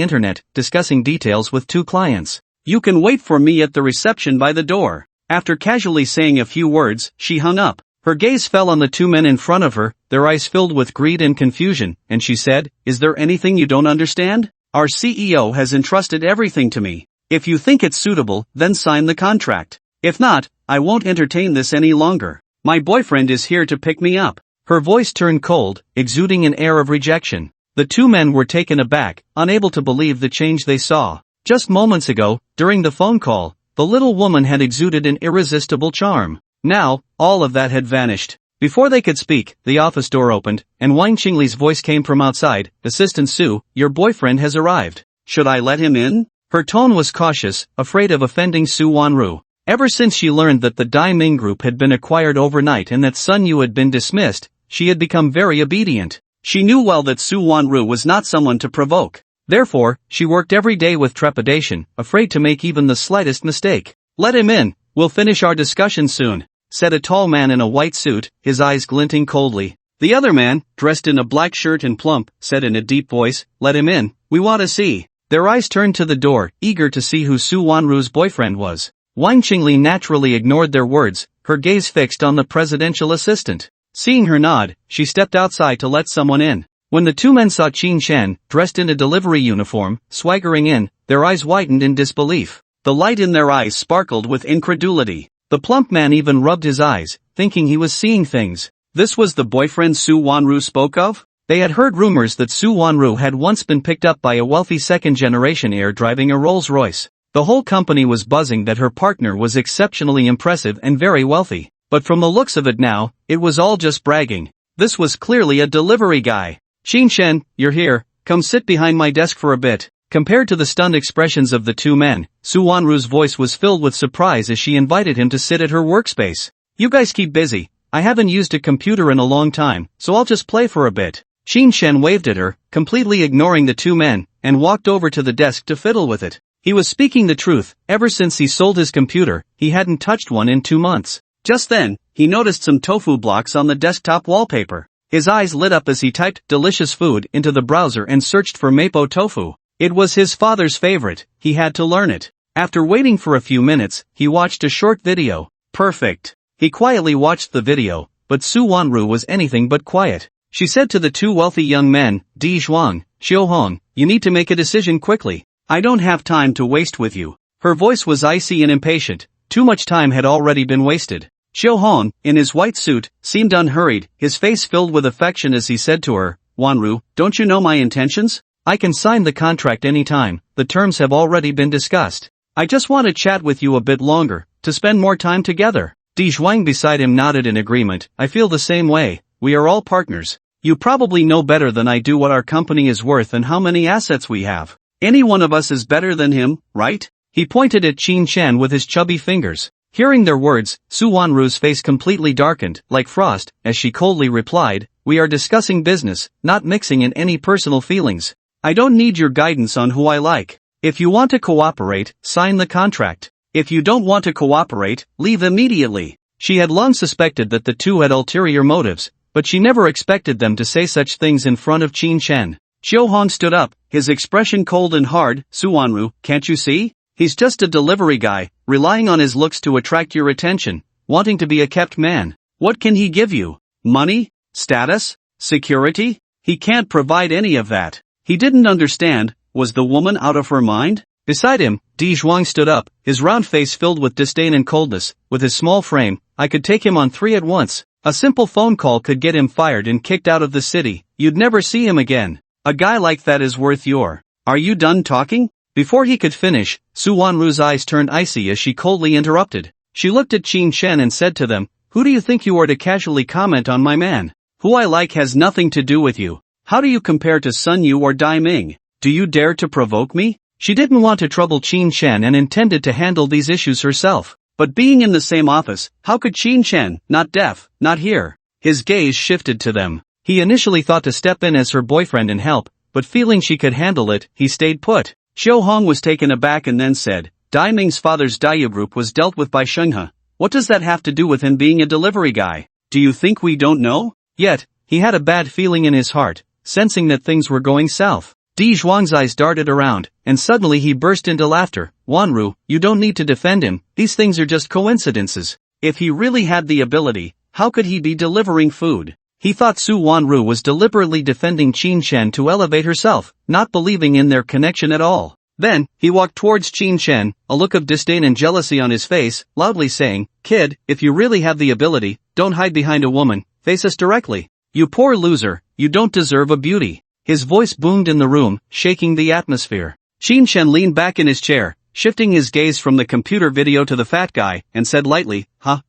Internet, discussing details with two clients. You can wait for me at the reception by the door." After casually saying a few words, she hung up. Her gaze fell on the two men in front of her, their eyes filled with greed and confusion, and she said, "Is there anything you don't understand? Our CEO has entrusted everything to me. If you think it's suitable, then sign the contract. If not, I won't entertain this any longer. My boyfriend is here to pick me up." Her voice turned cold, exuding an air of rejection. The two men were taken aback, unable to believe the change they saw. Just moments ago, during the phone call, the little woman had exuded an irresistible charm. Now, all of that had vanished. Before they could speak, the office door opened, and Wang Qingli's voice came from outside. "Assistant Su, your boyfriend has arrived. Should I let him in?" Her tone was cautious, afraid of offending Su Wanru. Ever since she learned that the Dai Ming Group had been acquired overnight and that Sun Yu had been dismissed, she had become very obedient. She knew well that Su Wanru was not someone to provoke. Therefore, she worked every day with trepidation, afraid to make even the slightest mistake. "Let him in, we'll finish our discussion soon," said a tall man in a white suit, his eyes glinting coldly. The other man, dressed in a black shirt and plump, said in a deep voice, "Let him in, we want to see." Their eyes turned to the door, eager to see who Su Wanru's boyfriend was. Wang Qingli naturally ignored their words, her gaze fixed on the presidential assistant. Seeing her nod, she stepped outside to let someone in. When the two men saw Qin Shen, dressed in a delivery uniform, swaggering in, their eyes widened in disbelief. The light in their eyes sparkled with incredulity. The plump man even rubbed his eyes, thinking he was seeing things. This was the boyfriend Su Wanru spoke of? They had heard rumors that Su Wanru had once been picked up by a wealthy second-generation heir driving a Rolls-Royce. The whole company was buzzing that her partner was exceptionally impressive and very wealthy. But from the looks of it now, it was all just bragging. This was clearly a delivery guy. "Qin Shen, you're here, come sit behind my desk for a bit." Compared to the stunned expressions of the two men, Su Wanru's voice was filled with surprise as she invited him to sit at her workspace. "You guys keep busy. I haven't used a computer in a long time, so I'll just play for a bit." Qin Shen waved at her, completely ignoring the two men, and walked over to the desk to fiddle with it. He was speaking the truth. Ever since he sold his computer, he hadn't touched one in 2 months. Just then, he noticed some tofu blocks on the desktop wallpaper. His eyes lit up as he typed "delicious food" into the browser and searched for mapo tofu. It was his father's favorite, he had to learn it. After waiting for a few minutes, he watched a short video. Perfect. He quietly watched the video, but Su Wanru was anything but quiet. She said to the two wealthy young men, "Di Zhuang, Xiu Hong, you need to make a decision quickly. I don't have time to waste with you." Her voice was icy and impatient. Too much time had already been wasted. Xiu Hong, in his white suit, seemed unhurried, his face filled with affection as he said to her, "Wanru, don't you know my intentions? I can sign the contract anytime, the terms have already been discussed. I just want to chat with you a bit longer, to spend more time together." Di Zhuang beside him nodded in agreement. "I feel the same way, we are all partners. You probably know better than I do what our company is worth and how many assets we have. Any one of us is better than him, right?" He pointed at Qin Shen with his chubby fingers. Hearing their words, Su Wanru's face completely darkened, like frost, as she coldly replied, "We are discussing business, not mixing in any personal feelings. I don't need your guidance on who I like. If you want to cooperate, sign the contract. If you don't want to cooperate, leave immediately." She had long suspected that the two had ulterior motives, but she never expected them to say such things in front of Qin Shen. Xiu Hong stood up, his expression cold and hard. "Su Wanru, can't you see? He's just a delivery guy, relying on his looks to attract your attention, wanting to be a kept man. What can he give you? Money? Status? Security? He can't provide any of that. He didn't understand, was the woman out of her mind? Beside him, Di Zhuang stood up, his round face filled with disdain and coldness. With his small frame, I could take him on 3 at once. A simple phone call could get him fired and kicked out of the city. You'd never see him again. A guy like that is worth your... Are you done talking? Before he could finish, Su Wanru's eyes turned icy as she coldly interrupted. She looked at Qin Shen and said to them, "Who do you think you are to casually comment on my man? Who I like has nothing to do with you. How do you compare to Sun Yu or Dai Ming? Do you dare to provoke me?" She didn't want to trouble Qin Shen and intended to handle these issues herself. But being in the same office, how could Qin Shen, not deaf, not hear? His gaze shifted to them. He initially thought to step in as her boyfriend and help, but feeling she could handle it, he stayed put. Xiu Hong was taken aback and then said, "Dai Ming's father's Daiyu Group was dealt with by Shenghe. What does that have to do with him being a delivery guy? Do you think we don't know?" Yet, he had a bad feeling in his heart, sensing that things were going south. Di Zhuang's eyes darted around, and suddenly he burst into laughter. "Wanru, you don't need to defend him, these things are just coincidences. If he really had the ability, how could he be delivering food?" He thought Su Wanru was deliberately defending Qin Shen to elevate herself, not believing in their connection at all. Then, he walked towards Qin Shen, a look of disdain and jealousy on his face, loudly saying, "Kid, if you really have the ability, don't hide behind a woman, face us directly. You poor loser, you don't deserve a beauty." His voice boomed in the room, shaking the atmosphere. Qin Shen leaned back in his chair, shifting his gaze from the computer video to the fat guy, and said lightly,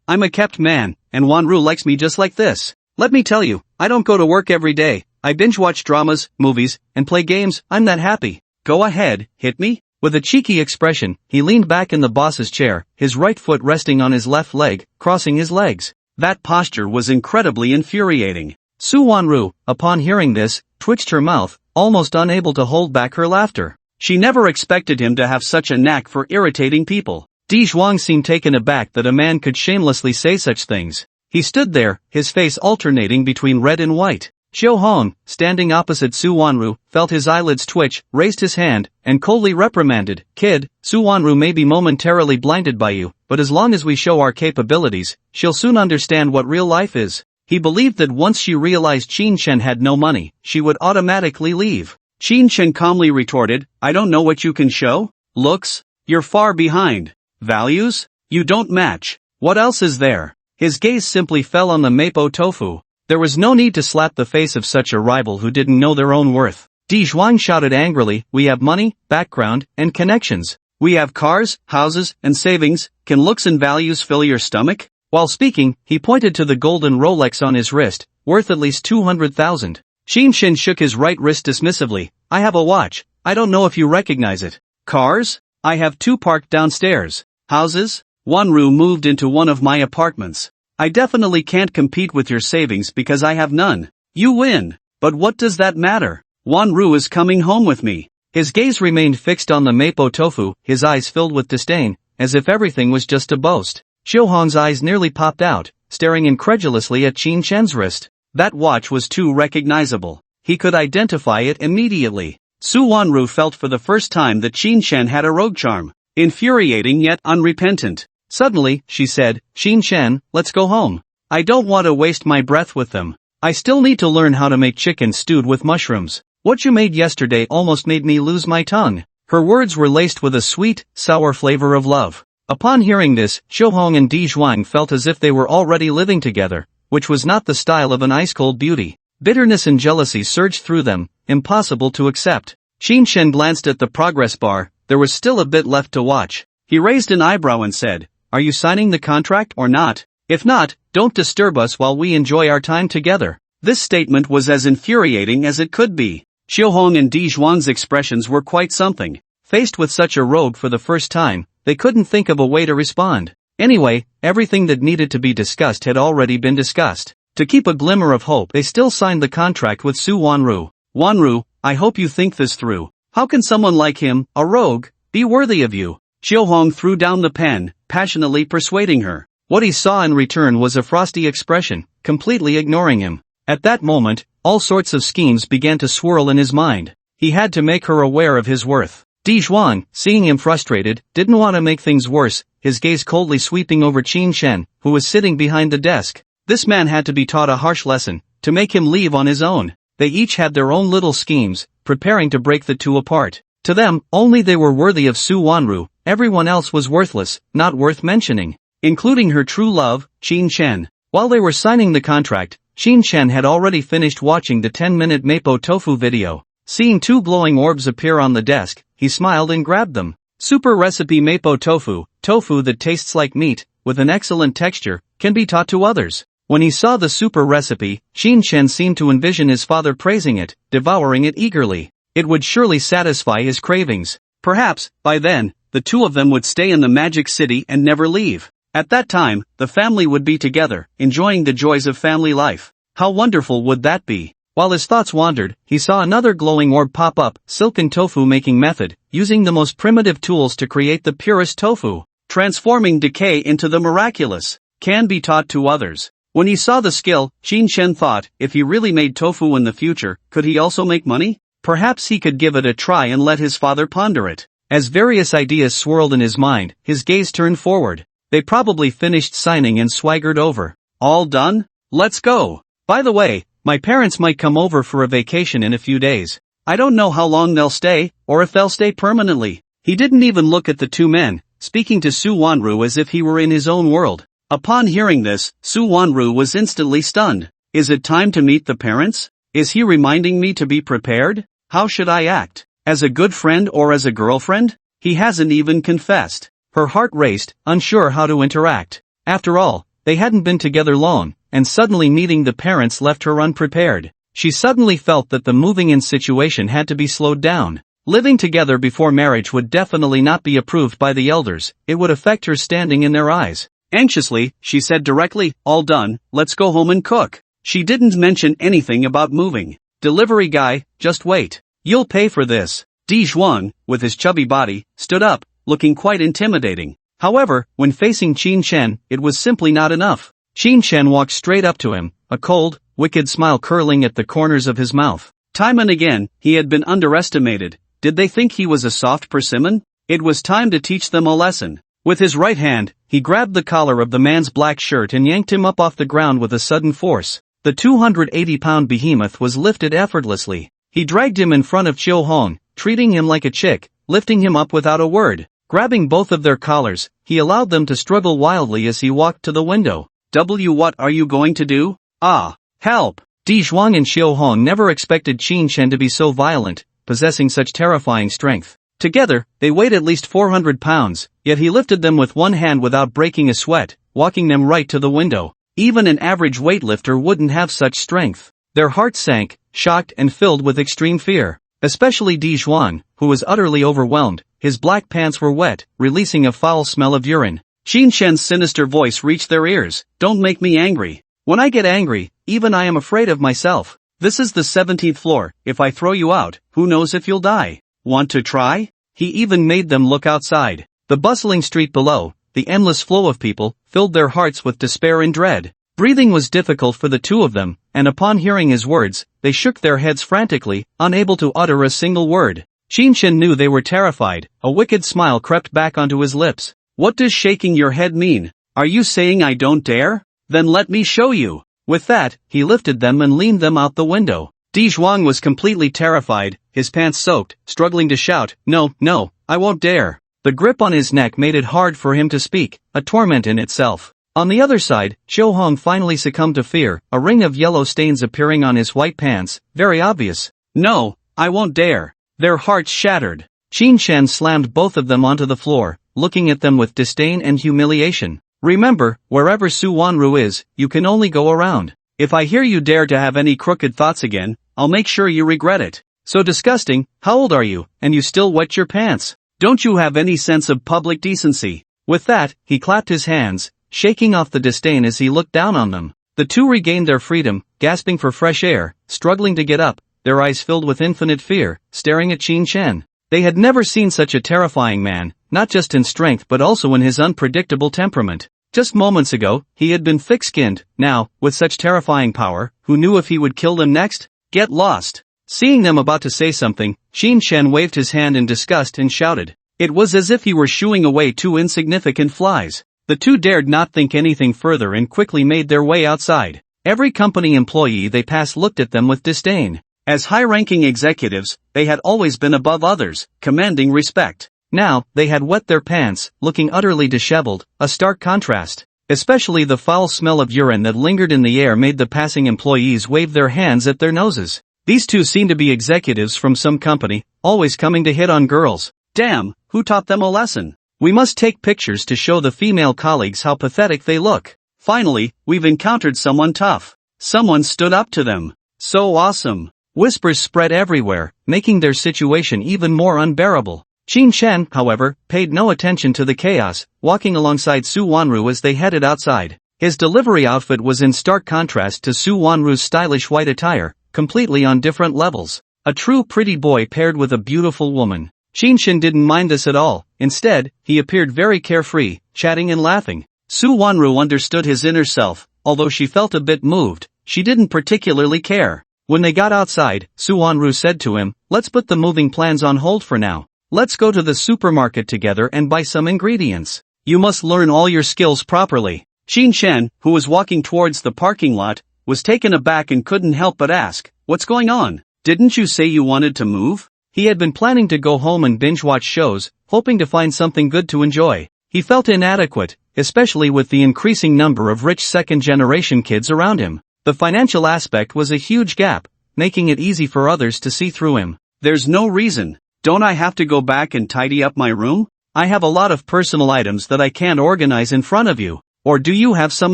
"I'm a kept man, and Wanru likes me just like this. Let me tell you, I don't go to work every day, I binge-watch dramas, movies, and play games, I'm that happy. Go ahead, hit me." With a cheeky expression, he leaned back in the boss's chair, his right foot resting on his left leg, crossing his legs. That posture was incredibly infuriating. Su Wanru, upon hearing this, twitched her mouth, almost unable to hold back her laughter. She never expected him to have such a knack for irritating people. Di Zhuang seemed taken aback that a man could shamelessly say such things. He stood there, his face alternating between red and white. Xiu Hong, standing opposite Su Wanru, felt his eyelids twitch, raised his hand, and coldly reprimanded, "Kid, Su Wanru may be momentarily blinded by you, but as long as we show our capabilities, she'll soon understand what real life is." He believed that once she realized Qin Shen had no money, she would automatically leave. Qin Shen calmly retorted, "I don't know what you can show? Looks? You're far behind. Values? You don't match. What else is there?" His gaze simply fell on the mapo tofu. There was no need to slap the face of such a rival who didn't know their own worth. Di Zhuang shouted angrily, "We have money, background, and connections. We have cars, houses, and savings. Can looks and values fill your stomach?" While speaking, he pointed to the golden Rolex on his wrist, worth at least 200,000. Qin Shen shook his right wrist dismissively. "I have a watch, I don't know if you recognize it. Cars? I have 2 parked downstairs. Houses? Wanru moved into one of my apartments. I definitely can't compete with your savings because I have none. You win. But what does that matter? Wanru is coming home with me." His gaze remained fixed on the mapo tofu, his eyes filled with disdain, as if everything was just a boast. Xiu Hong's eyes nearly popped out, staring incredulously at Qin Shen's wrist. That watch was too recognizable. He could identify it immediately. Su Wanru felt for the first time that Qin Shen had a rogue charm. Infuriating yet unrepentant. Suddenly, she said, "Qin Shen, let's go home. I don't want to waste my breath with them. I still need to learn how to make chicken stewed with mushrooms. What you made yesterday almost made me lose my tongue." Her words were laced with a sweet, sour flavor of love. Upon hearing this, Xiu Hong and Di Zhuang felt as if they were already living together, which was not the style of an ice-cold beauty. Bitterness and jealousy surged through them, impossible to accept. Qin Shen glanced at the progress bar, there was still a bit left to watch. He raised an eyebrow and said, "Are you signing the contract or not? If not, don't disturb us while we enjoy our time together." This statement was as infuriating as it could be. Xiu Hong and Di Zhuang's expressions were quite something. Faced with such a rogue for the first time, they couldn't think of a way to respond. Anyway, everything that needed to be discussed had already been discussed. To keep a glimmer of hope, they still signed the contract with Su Wanru. "Wanru, I hope you think this through. How can someone like him, a rogue, be worthy of you?" Xiu Hong threw down the pen, passionately persuading her. What he saw in return was a frosty expression, completely ignoring him. At that moment, all sorts of schemes began to swirl in his mind. He had to make her aware of his worth. Di Zhuang, seeing him frustrated, didn't want to make things worse, his gaze coldly sweeping over Qin Shen, who was sitting behind the desk. This man had to be taught a harsh lesson. to make him leave on his own. They each had their own little schemes, preparing to break the two apart. To them, only they were worthy of Su Wanru, everyone else was worthless, not worth mentioning. Including her true love, Qin Chen. While they were signing the contract, Qin Chen had already finished watching the 10-minute Mapo Tofu video. Seeing two glowing orbs appear on the desk, he smiled and grabbed them. Super recipe Mapo Tofu, tofu that tastes like meat, with an excellent texture, can be taught to others. When he saw the super recipe, Qin Chen seemed to envision his father praising it, devouring it eagerly. It would surely satisfy his cravings. Perhaps, by then, the two of them would stay in the magic city and never leave. At that time, the family would be together, enjoying the joys of family life. How wonderful would that be? While his thoughts wandered, he saw another glowing orb pop up, silken tofu making method, using the most primitive tools to create the purest tofu. Transforming decay into the miraculous, can be taught to others. When he saw the skill, Qin Chen thought, if he really made tofu in the future, could he also make money? Perhaps he could give it a try and let his father ponder it. As various ideas swirled in his mind, his gaze turned forward. They probably finished signing and swaggered over. All done? Let's go. By the way, my parents might come over for a vacation in a few days. I don't know how long they'll stay, or if they'll stay permanently. He didn't even look at the two men, speaking to Su Wanru as if he were in his own world. Upon hearing this, Su Wanru was instantly stunned. Is it time to meet the parents? Is he reminding me to be prepared? How should I act? As a good friend or as a girlfriend? He hasn't even confessed. Her heart raced, unsure how to interact. After all, they hadn't been together long, and suddenly meeting the parents left her unprepared. She suddenly felt that the moving-in situation had to be slowed down. Living together before marriage would definitely not be approved by the elders, it would affect her standing in their eyes. Anxiously, she said directly, all done, let's go home and cook. She didn't mention anything about moving. Delivery guy, just wait. You'll pay for this. Di Zhuang, with his chubby body, stood up, looking quite intimidating. However, when facing Qin Chen, it was simply not enough. Qin Chen walked straight up to him, a cold, wicked smile curling at the corners of his mouth. Time and again, he had been underestimated. Did they think he was a soft persimmon? It was time to teach them a lesson. With his right hand, he grabbed the collar of the man's black shirt and yanked him up off the ground with a sudden force. The 280-pound behemoth was lifted effortlessly. He dragged him in front of Chiu Hong, treating him like a chick, lifting him up without a word. Grabbing both of their collars, he allowed them to struggle wildly as he walked to the window. What are you going to do? Ah, help! Di Zhuang and Chiu Hong never expected Qin Chen to be so violent, possessing such terrifying strength. Together, they weighed at least 400 pounds, yet he lifted them with one hand without breaking a sweat, walking them right to the window. Even an average weightlifter wouldn't have such strength. Their hearts sank, shocked and filled with extreme fear. Especially Di Zhuang, who was utterly overwhelmed. His black pants were wet, releasing a foul smell of urine. Qin Chen's sinister voice reached their ears. Don't make me angry. When I get angry, even I am afraid of myself. This is the 17th floor. If I throw you out, who knows if you'll die? Want to try? He even made them look outside. The bustling street below, the endless flow of people, filled their hearts with despair and dread. Breathing was difficult for the two of them, and upon hearing his words, they shook their heads frantically, unable to utter a single word. Qin Chen knew they were terrified. A wicked smile crept back onto his lips. What does shaking your head mean? Are you saying I don't dare? Then let me show you. With that, he lifted them and leaned them out the window. Di Zhuang was completely terrified, his pants soaked, struggling to shout, No, I won't dare. The grip on his neck made it hard for him to speak, a torment in itself. On the other side, Chiu Hong finally succumbed to fear, a ring of yellow stains appearing on his white pants, very obvious. No, I won't dare. Their hearts shattered. Qin Chen slammed both of them onto the floor, looking at them with disdain and humiliation. Remember, wherever Su Wanru is, you can only go around. If I hear you dare to have any crooked thoughts again, I'll make sure you regret it. So disgusting, how old are you, and you still wet your pants? Don't you have any sense of public decency? With that, he clapped his hands, shaking off the disdain as he looked down on them. The two regained their freedom, gasping for fresh air, struggling to get up, their eyes filled with infinite fear, staring at Qin Chen. They had never seen such a terrifying man, not just in strength but also in his unpredictable temperament. Just moments ago, he had been thick-skinned. Now, with such terrifying power, who knew if he would kill them next? Get lost! Seeing them about to say something, Qin Chen waved his hand in disgust and shouted. It was as if he were shooing away two insignificant flies. The two dared not think anything further and quickly made their way outside. Every company employee they passed looked at them with disdain. As high-ranking executives, they had always been above others, commanding respect. Now, they had wet their pants, looking utterly disheveled, a stark contrast. Especially the foul smell of urine that lingered in the air made the passing employees wave their hands at their noses. These two seemed to be executives from some company, always coming to hit on girls. Damn, who taught them a lesson? We must take pictures to show the female colleagues how pathetic they look. Finally, we've encountered someone tough. Someone stood up to them. So awesome. Whispers spread everywhere, making their situation even more unbearable. Qin Chen, however, paid no attention to the chaos, walking alongside Su Wanru as they headed outside. His delivery outfit was in stark contrast to Su Wanru's stylish white attire, completely on different levels. A true pretty boy paired with a beautiful woman. Qin Chen didn't mind this at all. Instead, he appeared very carefree, chatting and laughing. Su Wanru understood his inner self. Although she felt a bit moved, she didn't particularly care. When they got outside, Su Wanru said to him, "Let's put the moving plans on hold for now. Let's go to the supermarket together and buy some ingredients. You must learn all your skills properly." Qin Chen, who was walking towards the parking lot, was taken aback and couldn't help but ask, "What's going on? Didn't you say you wanted to move?" He had been planning to go home and binge-watch shows, hoping to find something good to enjoy. He felt inadequate, especially with the increasing number of rich second-generation kids around him. The financial aspect was a huge gap, making it easy for others to see through him. "There's no reason. Don't I have to go back and tidy up my room? I have a lot of personal items that I can't organize in front of you. Or do you have some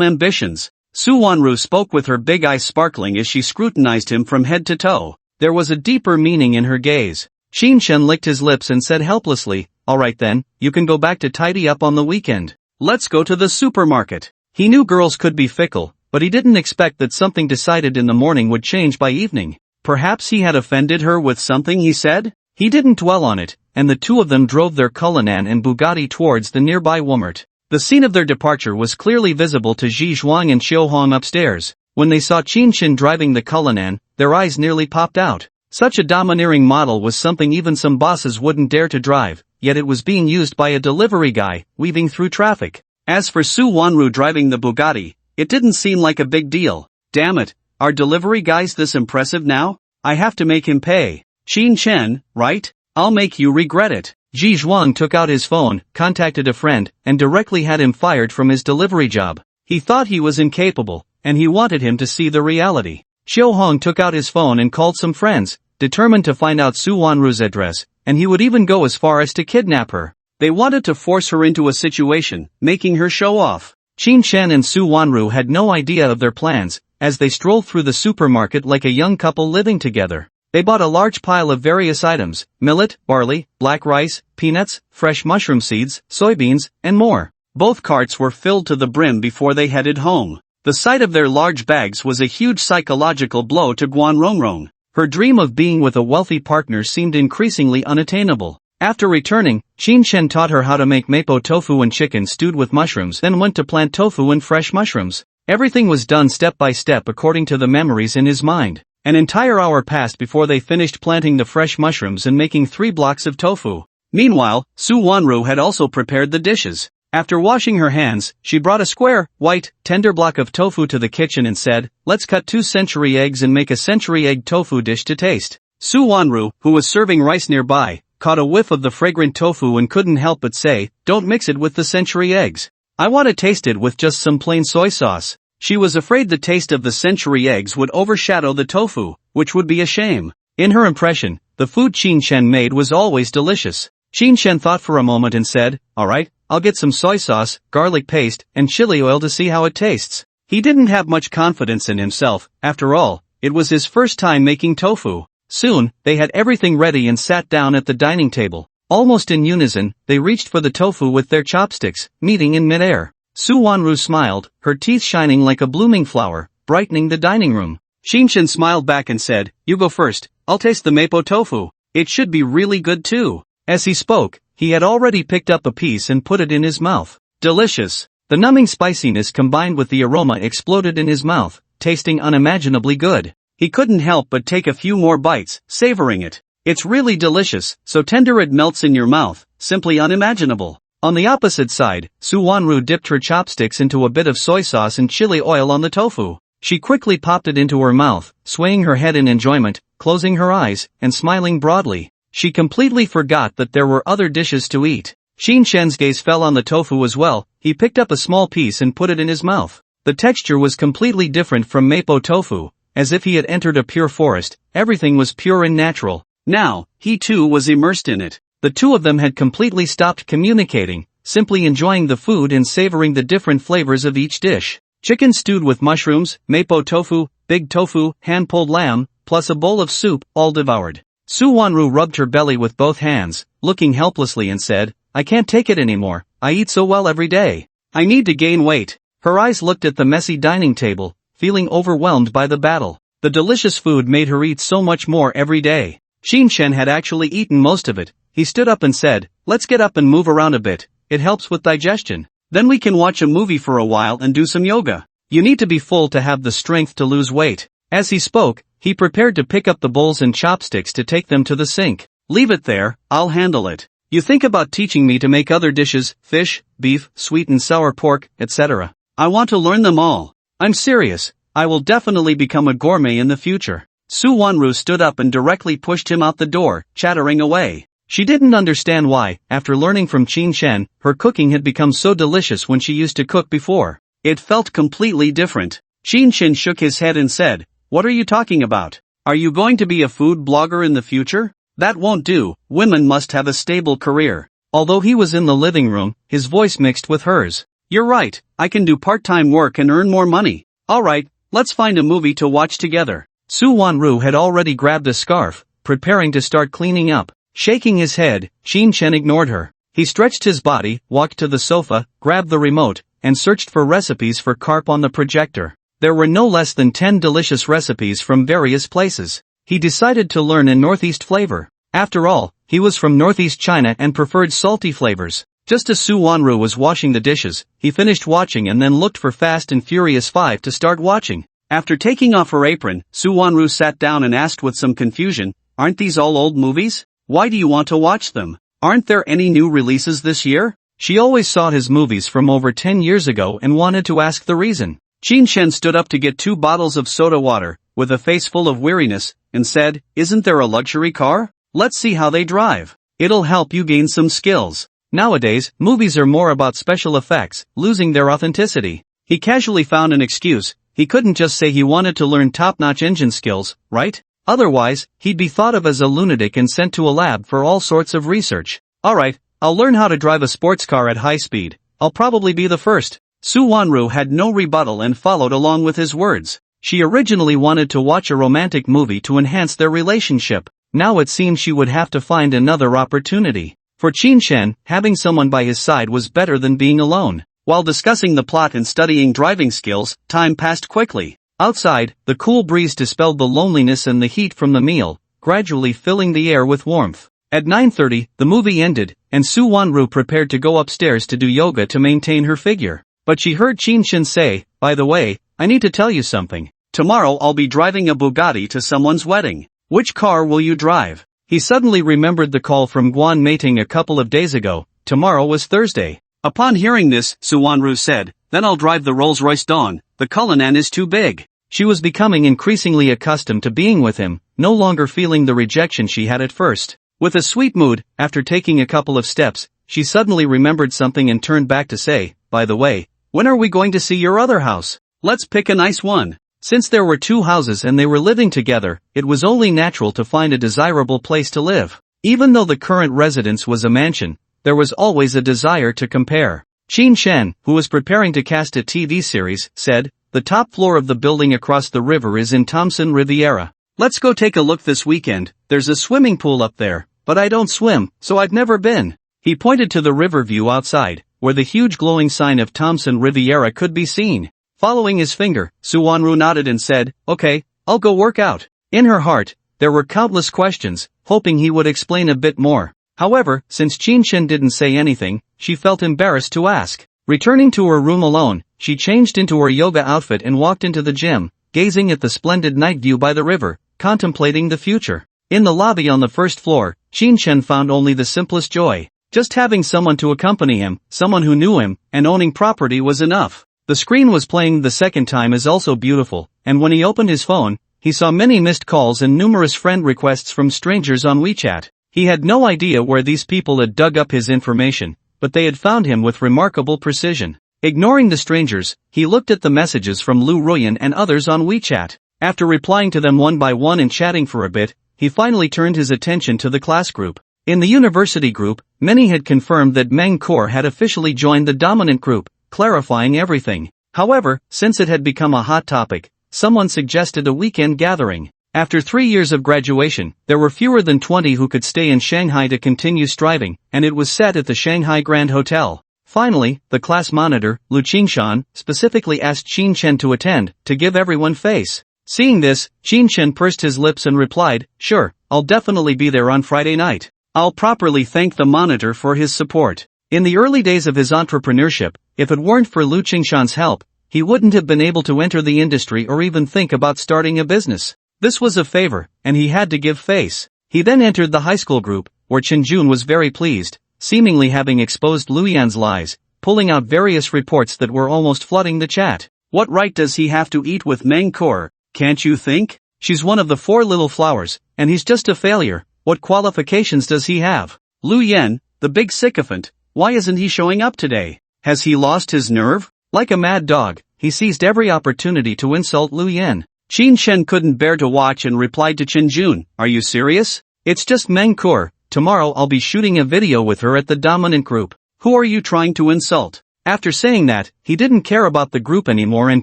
ambitions?" Su Wanru spoke with her big eyes sparkling as she scrutinized him from head to toe. There was a deeper meaning in her gaze. Qin Chen licked his lips and said helplessly, "Alright then, you can go back to tidy up on the weekend. Let's go to the supermarket." He knew girls could be fickle, but he didn't expect that something decided in the morning would change by evening. Perhaps he had offended her with something he said? He didn't dwell on it, and the two of them drove their Cullinan and Bugatti towards the nearby Walmart. The scene of their departure was clearly visible to Ji Zhuang and Xiu Hong upstairs. When they saw Qin Chen driving the Cullinan, their eyes nearly popped out. Such a domineering model was something even some bosses wouldn't dare to drive, yet it was being used by a delivery guy, weaving through traffic. As for Su Wanru driving the Bugatti, it didn't seem like a big deal. Damn it, are delivery guys this impressive now? I have to make him pay. Qin Chen, right? I'll make you regret it. Ji Zhuang took out his phone, contacted a friend, and directly had him fired from his delivery job. He thought he was incapable, and he wanted him to see the reality. Xiu Hong took out his phone and called some friends, determined to find out Su Wanru's address, and he would even go as far as to kidnap her. They wanted to force her into a situation, making her show off. Qin Chen and Su Wanru had no idea of their plans, as they strolled through the supermarket like a young couple living together. They bought a large pile of various items: millet, barley, black rice, peanuts, fresh mushroom seeds, soybeans, and more. Both carts were filled to the brim before they headed home. The sight of their large bags was a huge psychological blow to Guan Rongrong. Her dream of being with a wealthy partner seemed increasingly unattainable. After returning, Qin Chen taught her how to make mapo tofu and chicken stewed with mushrooms, then went to plant tofu and fresh mushrooms. Everything was done step by step according to the memories in his mind. An entire hour passed before they finished planting the fresh mushrooms and making 3 blocks of tofu. Meanwhile, Su Wanru had also prepared the dishes. After washing her hands, she brought a square, white, tender block of tofu to the kitchen and said, "Let's cut 2 century eggs and make a century egg tofu dish to taste." Su Wanru, who was serving rice nearby, caught a whiff of the fragrant tofu and couldn't help but say, "Don't mix it with the century eggs. I want to taste it with just some plain soy sauce." She was afraid the taste of the century eggs would overshadow the tofu, which would be a shame. In her impression, the food Qin Chen made was always delicious. Qin Chen thought for a moment and said, "Alright, I'll get some soy sauce, garlic paste, and chili oil to see how it tastes." He didn't have much confidence in himself. After all, it was his first time making tofu. Soon, they had everything ready and sat down at the dining table. Almost in unison, they reached for the tofu with their chopsticks, meeting in midair. Su Wanru smiled, her teeth shining like a blooming flower, brightening the dining room. Qin Chen smiled back and said, "You go first, I'll taste the mapo tofu. It should be really good too." As he spoke, he had already picked up a piece and put it in his mouth. Delicious. The numbing spiciness combined with the aroma exploded in his mouth, tasting unimaginably good. He couldn't help but take a few more bites, savoring it. It's really delicious, so tender it melts in your mouth, simply unimaginable. On the opposite side, Su Wanru dipped her chopsticks into a bit of soy sauce and chili oil on the tofu. She quickly popped it into her mouth, swaying her head in enjoyment, closing her eyes, and smiling broadly. She completely forgot that there were other dishes to eat. Qin Shen's gaze fell on the tofu as well. He picked up a small piece and put it in his mouth. The texture was completely different from mapo tofu, as if he had entered a pure forest. Everything was pure and natural. Now, he too was immersed in it. The two of them had completely stopped communicating, simply enjoying the food and savoring the different flavors of each dish. Chicken stewed with mushrooms, mapo tofu, big tofu, hand-pulled lamb, plus a bowl of soup, all devoured. Su Wanru rubbed her belly with both hands, looking helplessly and said, "I can't take it anymore. I eat so well every day. I need to gain weight." Her eyes looked at the messy dining table, feeling overwhelmed by the battle. The delicious food made her eat so much more every day. Qin Shen had actually eaten most of it. He stood up and said, "Let's get up and move around a bit. It helps with digestion. Then we can watch a movie for a while and do some yoga. You need to be full to have the strength to lose weight." As he spoke, he prepared to pick up the bowls and chopsticks to take them to the sink. "Leave it there, I'll handle it. You think about teaching me to make other dishes, fish, beef, sweet and sour pork, etc. I want to learn them all. I'm serious, I will definitely become a gourmet in the future." Su Wanru stood up and directly pushed him out the door, chattering away. She didn't understand why, after learning from Qin Shen, her cooking had become so delicious when she used to cook before. It felt completely different. Qin Shen shook his head and said, "What are you talking about? Are you going to be a food blogger in the future? That won't do, women must have a stable career." Although he was in the living room, his voice mixed with hers. "You're right, I can do part-time work and earn more money. Alright, let's find a movie to watch together." Su Wanru had already grabbed a scarf, preparing to start cleaning up. Shaking his head, Qin Shen ignored her. He stretched his body, walked to the sofa, grabbed the remote, and searched for recipes for carp on the projector. There were no less than 10 delicious recipes from various places. He decided to learn a Northeast flavor. After all, he was from Northeast China and preferred salty flavors. Just as Su Wanru was washing the dishes, he finished watching and then looked for Fast and Furious 5 to start watching. After taking off her apron, Su Wanru sat down and asked with some confusion, "Aren't these all old movies? Why do you want to watch them? Aren't there any new releases this year?" She always saw his movies from over 10 years ago and wanted to ask the reason. Qin Shen stood up to get 2 bottles of soda water, with a face full of weariness, and said, "Isn't there a luxury car? Let's see how they drive. It'll help you gain some skills." Nowadays, movies are more about special effects, losing their authenticity. He casually found an excuse. He couldn't just say he wanted to learn top-notch engine skills, right? Otherwise, he'd be thought of as a lunatic and sent to a lab for all sorts of research. "Alright, I'll learn how to drive a sports car at high speed. I'll probably be the first." Su Wanru had no rebuttal and followed along with his words. She originally wanted to watch a romantic movie to enhance their relationship. Now it seemed she would have to find another opportunity. For Qin Shen, having someone by his side was better than being alone. While discussing the plot and studying driving skills, time passed quickly. Outside, the cool breeze dispelled the loneliness and the heat from the meal, gradually filling the air with warmth. At 9:30, the movie ended, and Su Wanru prepared to go upstairs to do yoga to maintain her figure. But she heard Qin Shen say, "By the way, I need to tell you something. Tomorrow I'll be driving a Bugatti to someone's wedding. Which car will you drive?" He suddenly remembered the call from Guan Meiting a couple of days ago. Tomorrow was Thursday. Upon hearing this, Su Wanru said, "Then I'll drive the Rolls-Royce Dawn. The Cullinan is too big." She was becoming increasingly accustomed to being with him, no longer feeling the rejection she had at first. With a sweet mood, after taking a couple of steps, she suddenly remembered something and turned back to say, "By the way, when are we going to see your other house? Let's pick a nice one." Since there were 2 houses and they were living together, it was only natural to find a desirable place to live. Even though the current residence was a mansion, there was always a desire to compare. Qin Shen, who was preparing to cast a TV series, said, "The top floor of the building across the river is in Thompson Riviera. Let's go take a look this weekend. There's a swimming pool up there, but I don't swim, so I've never been." He pointed to the river view outside, where the huge glowing sign of Thompson Riviera could be seen. Following his finger, Su Wanru nodded and said, "Okay, I'll go work out." In her heart, there were countless questions, hoping he would explain a bit more. However, since Qin Shen didn't say anything, she felt embarrassed to ask. Returning to her room alone, she changed into her yoga outfit and walked into the gym, gazing at the splendid night view by the river, contemplating the future. In the lobby on the first floor, Qin Shen found only the simplest joy. Just having someone to accompany him, someone who knew him, and owning property was enough. The screen was playing the second time is also beautiful, and when he opened his phone, he saw many missed calls and numerous friend requests from strangers on WeChat. He had no idea where these people had dug up his information, but they had found him with remarkable precision. Ignoring the strangers, he looked at the messages from Lu Ruyan and others on WeChat. After replying to them one by one and chatting for a bit, he finally turned his attention to the class group. In the university group, many had confirmed that Meng Kor had officially joined the dominant group, clarifying everything. However, since it had become a hot topic, someone suggested a weekend gathering. After 3 years of graduation, there were fewer than 20 who could stay in Shanghai to continue striving, and it was set at the Shanghai Grand Hotel. Finally, the class monitor, Lu Qingshan, specifically asked Qin Chen to attend, to give everyone face. Seeing this, Qin Chen pursed his lips and replied, "Sure, I'll definitely be there on Friday night." I'll properly thank the monitor for his support. In the early days of his entrepreneurship, if it weren't for Lu Qingshan's help, he wouldn't have been able to enter the industry or even think about starting a business. This was a favor, and he had to give face. He then entered the high school group, where Chen Jun was very pleased, seemingly having exposed Lu Yan's lies, pulling out various reports that were almost flooding the chat. What right does he have to eat with Meng Kor? Can't you think? She's one of the 4 little flowers, and he's just a failure. What qualifications does he have? Lu Yan, the big sycophant, why isn't he showing up today? Has he lost his nerve? Like a mad dog, he seized every opportunity to insult Lu Yan. Qin Chen couldn't bear to watch and replied to Chen Jun, "Are you serious? It's just Meng Kor. Tomorrow I'll be shooting a video with her at the dominant group. Who are you trying to insult?" After saying that, he didn't care about the group anymore and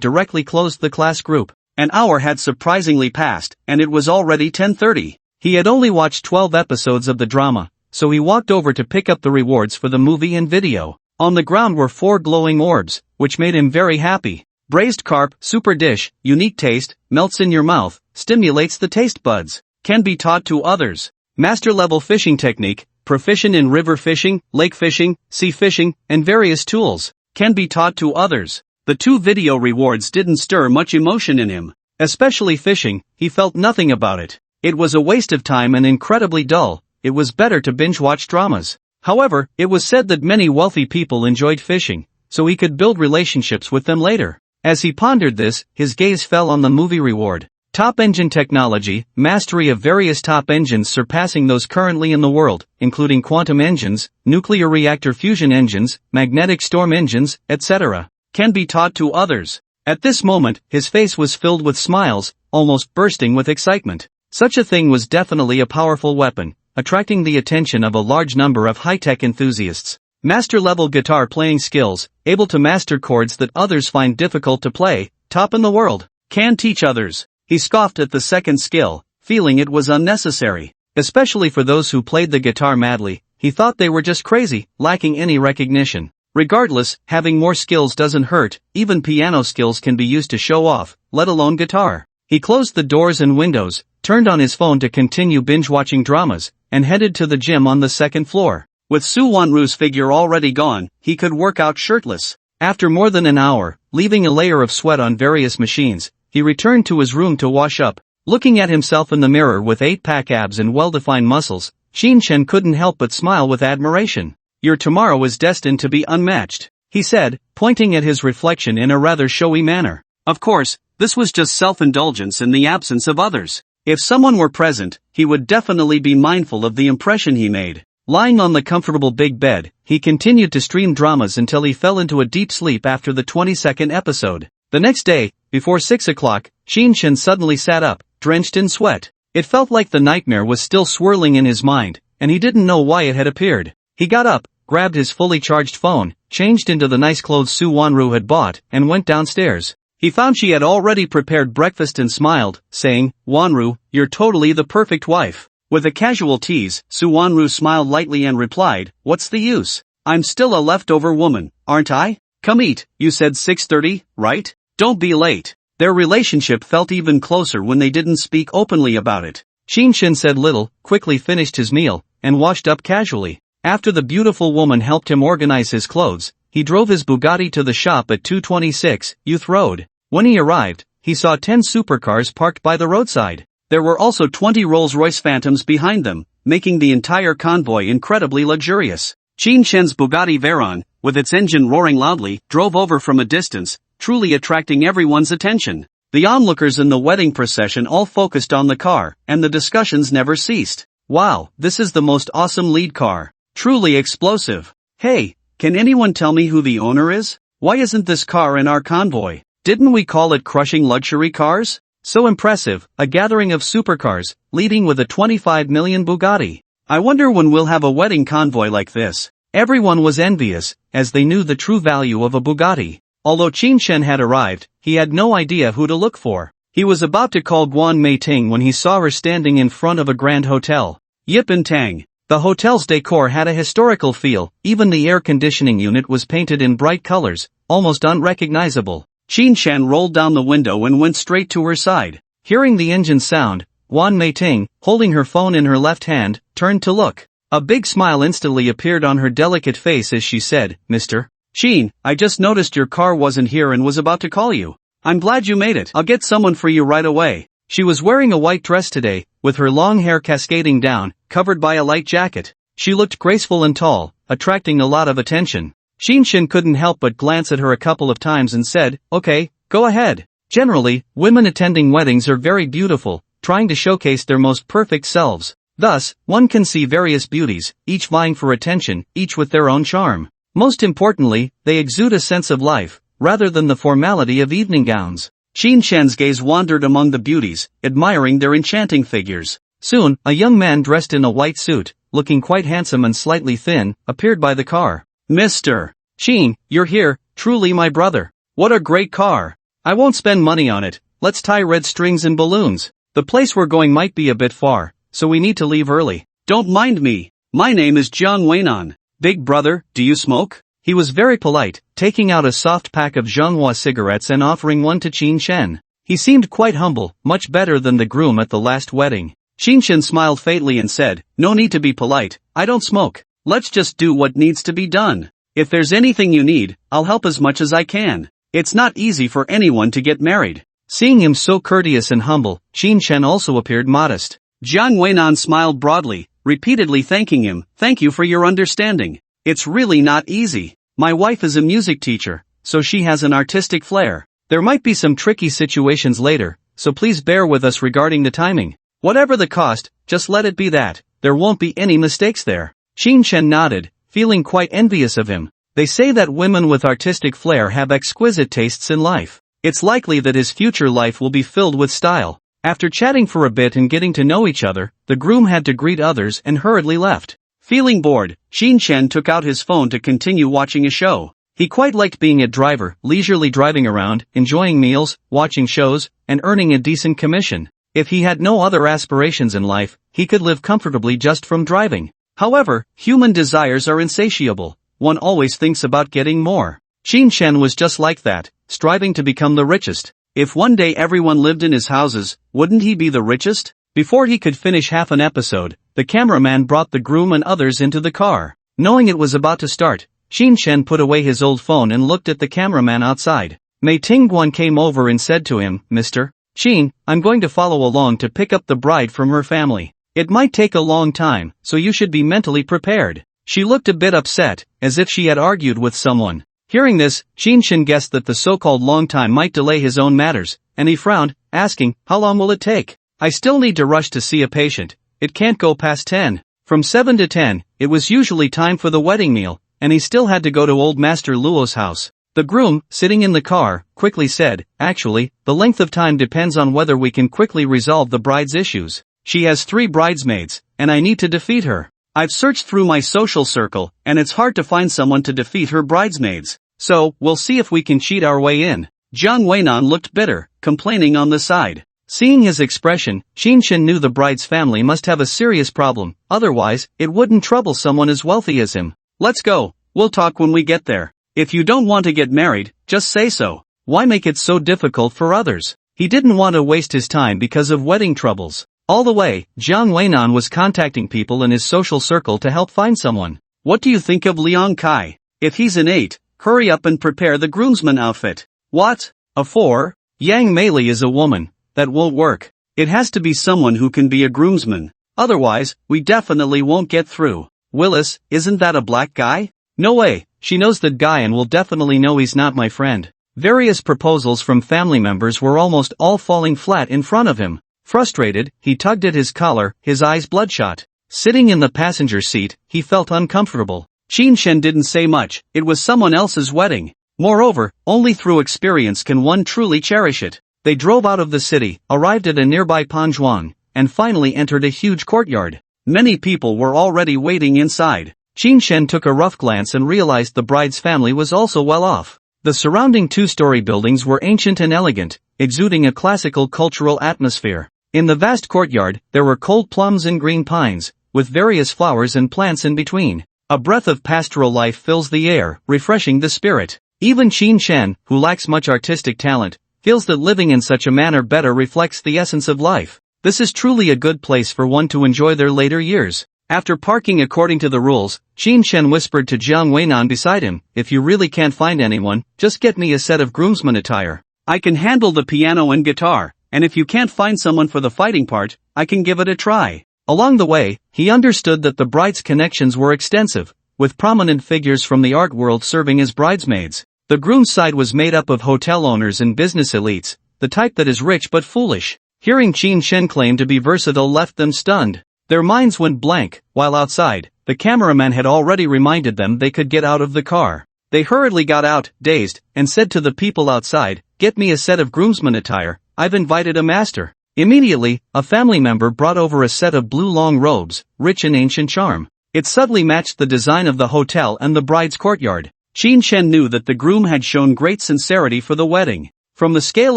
directly closed the class group. An hour had surprisingly passed, and it was already 10:30. He had only watched 12 episodes of the drama, so he walked over to pick up the rewards for the movie and video. On the ground were 4 glowing orbs, which made him very happy. Braised carp, super dish, unique taste, melts in your mouth, stimulates the taste buds, can be taught to others. Master level fishing technique, proficient in river fishing, lake fishing, sea fishing, and various tools, can be taught to others. The 2 video rewards didn't stir much emotion in him. Especially fishing, he felt nothing about it. It was a waste of time and incredibly dull. It was better to binge-watch dramas. However, it was said that many wealthy people enjoyed fishing, so he could build relationships with them later. As he pondered this, his gaze fell on the movie reward. Top engine technology, mastery of various top engines surpassing those currently in the world, including quantum engines, nuclear reactor fusion engines, magnetic storm engines, etc., can be taught to others. At this moment, his face was filled with smiles, almost bursting with excitement. Such a thing was definitely a powerful weapon, attracting the attention of a large number of high-tech enthusiasts. Master-level guitar playing skills, able to master chords that others find difficult to play, top in the world, can teach others. He scoffed at the second skill, feeling it was unnecessary. Especially for those who played the guitar madly, he thought they were just crazy, lacking any recognition. Regardless, having more skills doesn't hurt, even piano skills can be used to show off, let alone guitar. He closed the doors and windows, turned on his phone to continue binge-watching dramas, and headed to the gym on the 2nd floor. With Su Wanru's figure already gone, he could work out shirtless. After more than an hour, leaving a layer of sweat on various machines, he returned to his room to wash up. Looking at himself in the mirror with 8-pack abs and well-defined muscles, Qin Chen couldn't help but smile with admiration. "Your tomorrow is destined to be unmatched," he said, pointing at his reflection in a rather showy manner. Of course, this was just self-indulgence in the absence of others. If someone were present, he would definitely be mindful of the impression he made. Lying on the comfortable big bed, he continued to stream dramas until he fell into a deep sleep after the 22nd episode. The next day, before 6 o'clock, Qin Chen suddenly sat up, drenched in sweat. It felt like the nightmare was still swirling in his mind, and he didn't know why it had appeared. He got up, grabbed his fully charged phone, changed into the nice clothes Su Wanru had bought, and went downstairs. He found she had already prepared breakfast and smiled, saying, "Wanru, you're totally the perfect wife." With a casual tease, Su Wanru smiled lightly and replied, "What's the use? I'm still a leftover woman, aren't I? Come eat, you said 6:30, right? Don't be late." Their relationship felt even closer when they didn't speak openly about it. Qin Chen said little, quickly finished his meal, and washed up casually. After the beautiful woman helped him organize his clothes, he drove his Bugatti to the shop at 226 Youth Road. When he arrived, he saw 10 supercars parked by the roadside. There were also 20 Rolls-Royce Phantoms behind them, making the entire convoy incredibly luxurious. Qin Chen's Bugatti Veyron, with its engine roaring loudly, drove over from a distance, truly attracting everyone's attention. The onlookers in the wedding procession all focused on the car, and the discussions never ceased. Wow, this is the most awesome lead car. Truly explosive. Hey, can anyone tell me who the owner is? Why isn't this car in our convoy? Didn't we call it crushing luxury cars? So impressive, a gathering of supercars, leading with a 25 million Bugatti. I wonder when we'll have a wedding convoy like this. Everyone was envious, as they knew the true value of a Bugatti. Although Qin Shen had arrived, he had no idea who to look for. He was about to call Guan Meiting when he saw her standing in front of a grand hotel. Yip and Tang. The hotel's decor had a historical feel, even the air conditioning unit was painted in bright colors, almost unrecognizable. Qin Shen rolled down the window and went straight to her side. Hearing the engine sound, Guan Meiting, holding her phone in her left hand, turned to look. A big smile instantly appeared on her delicate face as she said, "Mr. Qin, I just noticed your car wasn't here and was about to call you. I'm glad you made it. I'll get someone for you right away." She was wearing a white dress today, with her long hair cascading down, covered by a light jacket. She looked graceful and tall, attracting a lot of attention. Qin Shen couldn't help but glance at her a couple of times and said, "Okay, go ahead." Generally, women attending weddings are very beautiful, trying to showcase their most perfect selves. Thus, one can see various beauties, each vying for attention, each with their own charm. Most importantly, they exude a sense of life, rather than the formality of evening gowns. Qin Shen's gaze wandered among the beauties, admiring their enchanting figures. Soon, a young man dressed in a white suit, looking quite handsome and slightly thin, appeared by the car. "Mr. Qin, you're here, truly my brother. What a great car. I won't spend money on it, let's tie red strings and balloons. The place we're going might be a bit far, so we need to leave early." "Don't mind me. My name is Jiang Weinan. Big brother, do you smoke?" He was very polite, taking out a soft pack of Zhonghua cigarettes and offering one to Qin Shen. He seemed quite humble, much better than the groom at the last wedding. Qin Shen smiled faintly and said, "No need to be polite, I don't smoke. Let's just do what needs to be done. If there's anything you need, I'll help as much as I can. It's not easy for anyone to get married." Seeing him so courteous and humble, Qin Shen also appeared modest. Jiang Weinan smiled broadly, repeatedly thanking him, "Thank you for your understanding. It's really not easy. My wife is a music teacher, so she has an artistic flair. There might be some tricky situations later, so please bear with us regarding the timing. Whatever the cost, just let it be that. There won't be any mistakes there." Qin Shen nodded, feeling quite envious of him. They say that women with artistic flair have exquisite tastes in life. It's likely that his future life will be filled with style. After chatting for a bit and getting to know each other, the groom had to greet others and hurriedly left. Feeling bored, Qin Shen took out his phone to continue watching a show. He quite liked being a driver, leisurely driving around, enjoying meals, watching shows, and earning a decent commission. If he had no other aspirations in life, he could live comfortably just from driving. However, human desires are insatiable. One always thinks about getting more. Qin Shen was just like that, striving to become the richest. If one day everyone lived in his houses, wouldn't he be the richest? Before he could finish half an episode, the cameraman brought the groom and others into the car. Knowing it was about to start, Qin Shen put away his old phone and looked at the cameraman outside. Mei Tingguan came over and said to him, "Mr. Qin, I'm going to follow along to pick up the bride from her family. It might take a long time, so you should be mentally prepared." She looked a bit upset, as if she had argued with someone. Hearing this, Qin Shen guessed that the so-called long time might delay his own matters, and he frowned, asking, "How long will it take? I still need to rush to see a patient. It can't go past 10. From 7 to 10, it was usually time for the wedding meal, and he still had to go to old Master Luo's house. The groom, sitting in the car, quickly said, "Actually, the length of time depends on whether we can quickly resolve the bride's issues. She has 3 bridesmaids, and I need to defeat her. I've searched through my social circle, and it's hard to find someone to defeat her bridesmaids. So, we'll see if we can cheat our way in." Jiang Weinan looked bitter, complaining on the side. Seeing his expression, Qin Shen knew the bride's family must have a serious problem, otherwise, it wouldn't trouble someone as wealthy as him. "Let's go, we'll talk when we get there. If you don't want to get married, just say so. Why make it so difficult for others?" He didn't want to waste his time because of wedding troubles. All the way, Jiang Weinan was contacting people in his social circle to help find someone. "What do you think of Liang Kai? If he's an 8, hurry up and prepare the groomsman outfit." "What? A 4? Yang Meili is a woman. That won't work. It has to be someone who can be a groomsman. Otherwise, we definitely won't get through." "Willis, isn't that a black guy?" "No way, she knows that guy and will definitely know he's not my friend." Various proposals from family members were almost all falling flat in front of him. Frustrated, he tugged at his collar, his eyes bloodshot. Sitting in the passenger seat, he felt uncomfortable. Qin Shen didn't say much, it was someone else's wedding. Moreover, only through experience can one truly cherish it. They drove out of the city, arrived at a nearby Panzhuang, and finally entered a huge courtyard. Many people were already waiting inside. Qin Shen took a rough glance and realized the bride's family was also well off. The surrounding two-story buildings were ancient and elegant, exuding a classical cultural atmosphere. In the vast courtyard, there were cold plums and green pines, with various flowers and plants in between. A breath of pastoral life fills the air, refreshing the spirit. Even Qin Shen, who lacks much artistic talent, feels that living in such a manner better reflects the essence of life. This is truly a good place for one to enjoy their later years. After parking according to the rules, Qin Shen whispered to Jiang Weinan beside him, "If you really can't find anyone, just get me a set of groomsman attire. I can handle the piano and guitar, and if you can't find someone for the fighting part, I can give it a try." Along the way, he understood that the bride's connections were extensive, with prominent figures from the art world serving as bridesmaids. The groom's side was made up of hotel owners and business elites, the type that is rich but foolish. Hearing Qin Shen claim to be versatile left them stunned. Their minds went blank, while outside, the cameraman had already reminded them they could get out of the car. They hurriedly got out, dazed, and said to the people outside, "Get me a set of groomsman attire, I've invited a master." Immediately, a family member brought over a set of blue long robes, rich in ancient charm. It subtly matched the design of the hotel and the bride's courtyard. Qin Shen knew that the groom had shown great sincerity for the wedding. From the scale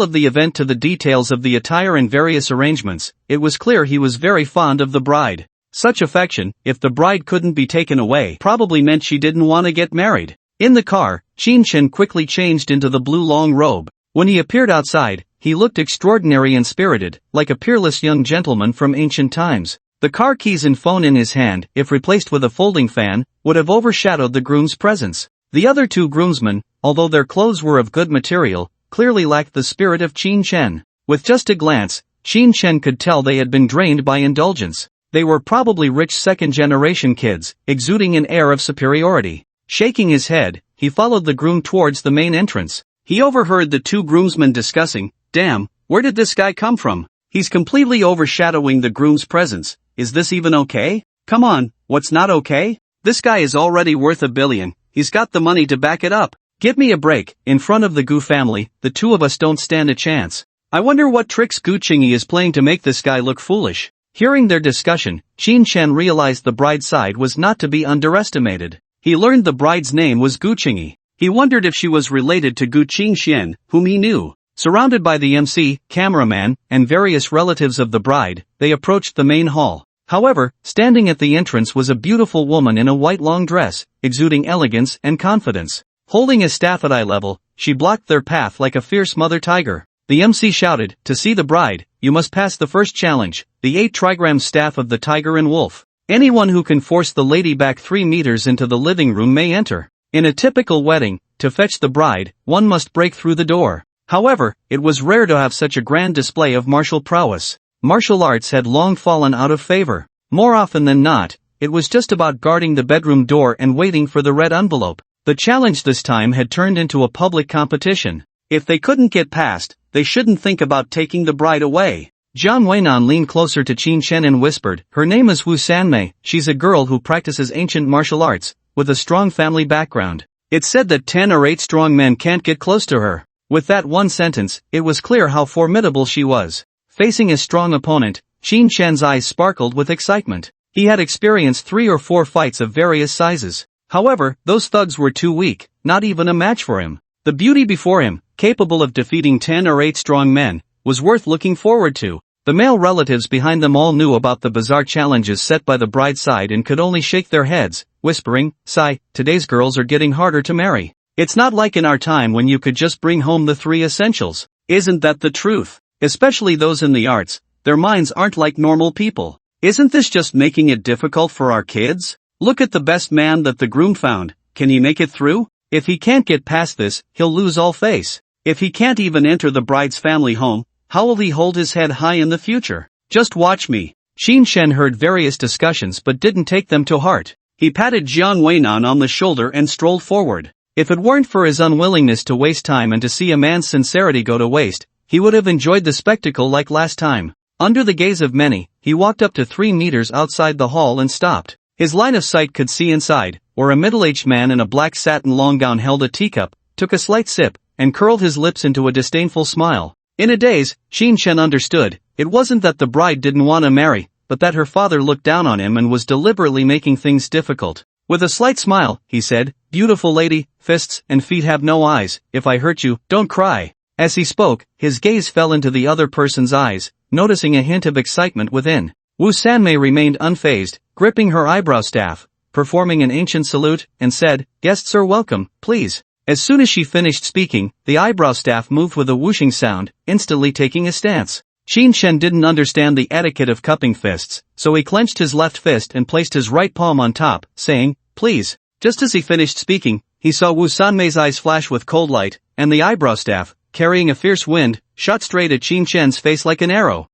of the event to the details of the attire and various arrangements, it was clear he was very fond of the bride. Such affection, if the bride couldn't be taken away, probably meant she didn't want to get married. In the car, Qin Shen quickly changed into the blue long robe. When he appeared outside, he looked extraordinary and spirited, like a peerless young gentleman from ancient times. The car keys and phone in his hand, if replaced with a folding fan, would have overshadowed the groom's presence. The other two groomsmen, although their clothes were of good material, clearly lacked the spirit of Qin Shen. With just a glance, Qin Shen could tell they had been drained by indulgence. They were probably rich second-generation kids, exuding an air of superiority. Shaking his head, he followed the groom towards the main entrance. He overheard the two groomsmen discussing, "Damn, where did this guy come from? He's completely overshadowing the groom's presence. Is this even okay? Come on, what's not okay? This guy is already worth $1 billion, he's got the money to back it up. Give me a break, in front of the Gu family, the two of us don't stand a chance. I wonder what tricks Gu Qingyi is playing to make this guy look foolish." Hearing their discussion, Qin Shen realized the bride's side was not to be underestimated. He learned the bride's name was Gu Qingyi. He wondered if she was related to Gu Qingxian, whom he knew. Surrounded by the MC, cameraman, and various relatives of the bride, they approached the main hall. However, standing at the entrance was a beautiful woman in a white long dress, exuding elegance and confidence. Holding a staff at eye level, she blocked their path like a fierce mother tiger. The MC shouted, "To see the bride, you must pass the first challenge, the 8 trigram staff of the tiger and wolf. Anyone who can force the lady back 3 meters into the living room may enter. In a typical wedding, to fetch the bride, one must break through the door." However, it was rare to have such a grand display of martial prowess. Martial arts had long fallen out of favor. More often than not, it was just about guarding the bedroom door and waiting for the red envelope. The challenge this time had turned into a public competition. If they couldn't get past, they shouldn't think about taking the bride away. Jiang Weinan leaned closer to Qin Shen and whispered, "Her name is Wu Sanmei, she's a girl who practices ancient martial arts, with a strong family background. It's said that 10 or 8 strong men can't get close to her." With that one sentence, it was clear how formidable she was. Facing a strong opponent, Qin Shen's eyes sparkled with excitement. He had experienced 3 or 4 fights of various sizes. However, those thugs were too weak, not even a match for him. The beauty before him, capable of defeating 10 or 8 strong men, was worth looking forward to. The male relatives behind them all knew about the bizarre challenges set by the bride's side and could only shake their heads, whispering, "Sigh, today's girls are getting harder to marry. It's not like in our time when you could just bring home the 3 essentials. Isn't that the truth? Especially those in the arts, their minds aren't like normal people. Isn't this just making it difficult for our kids? Look at the best man that the groom found, can he make it through? If he can't get past this, he'll lose all face. If he can't even enter the bride's family home, how will he hold his head high in the future? Just watch me." Qin Shen heard various discussions but didn't take them to heart. He patted Jiang Weinan on the shoulder and strolled forward. If it weren't for his unwillingness to waste time and to see a man's sincerity go to waste, he would have enjoyed the spectacle like last time. Under the gaze of many, he walked up to 3 meters outside the hall and stopped. His line of sight could see inside, where a middle-aged man in a black satin long gown held a teacup, took a slight sip, and curled his lips into a disdainful smile. In a daze, Shin Chen understood. It wasn't that the bride didn't want to marry, but that her father looked down on him and was deliberately making things difficult. With a slight smile, he said, "Beautiful lady, fists and feet have no eyes. If I hurt you, don't cry." As he spoke, his gaze fell into the other person's eyes, noticing a hint of excitement within. Wu Sanmei remained unfazed, gripping her eyebrow staff, performing an ancient salute, and said, "Guests are welcome, please." As soon as she finished speaking, the eyebrow staff moved with a whooshing sound, instantly taking a stance. Shin Chen didn't understand the etiquette of cupping fists, so he clenched his left fist and placed his right palm on top, saying, "Please." Just as he finished speaking, he saw Wu Sanmei's eyes flash with cold light, and the eyebrow staff, carrying a fierce wind, shot straight at Shin Chen's face like an arrow.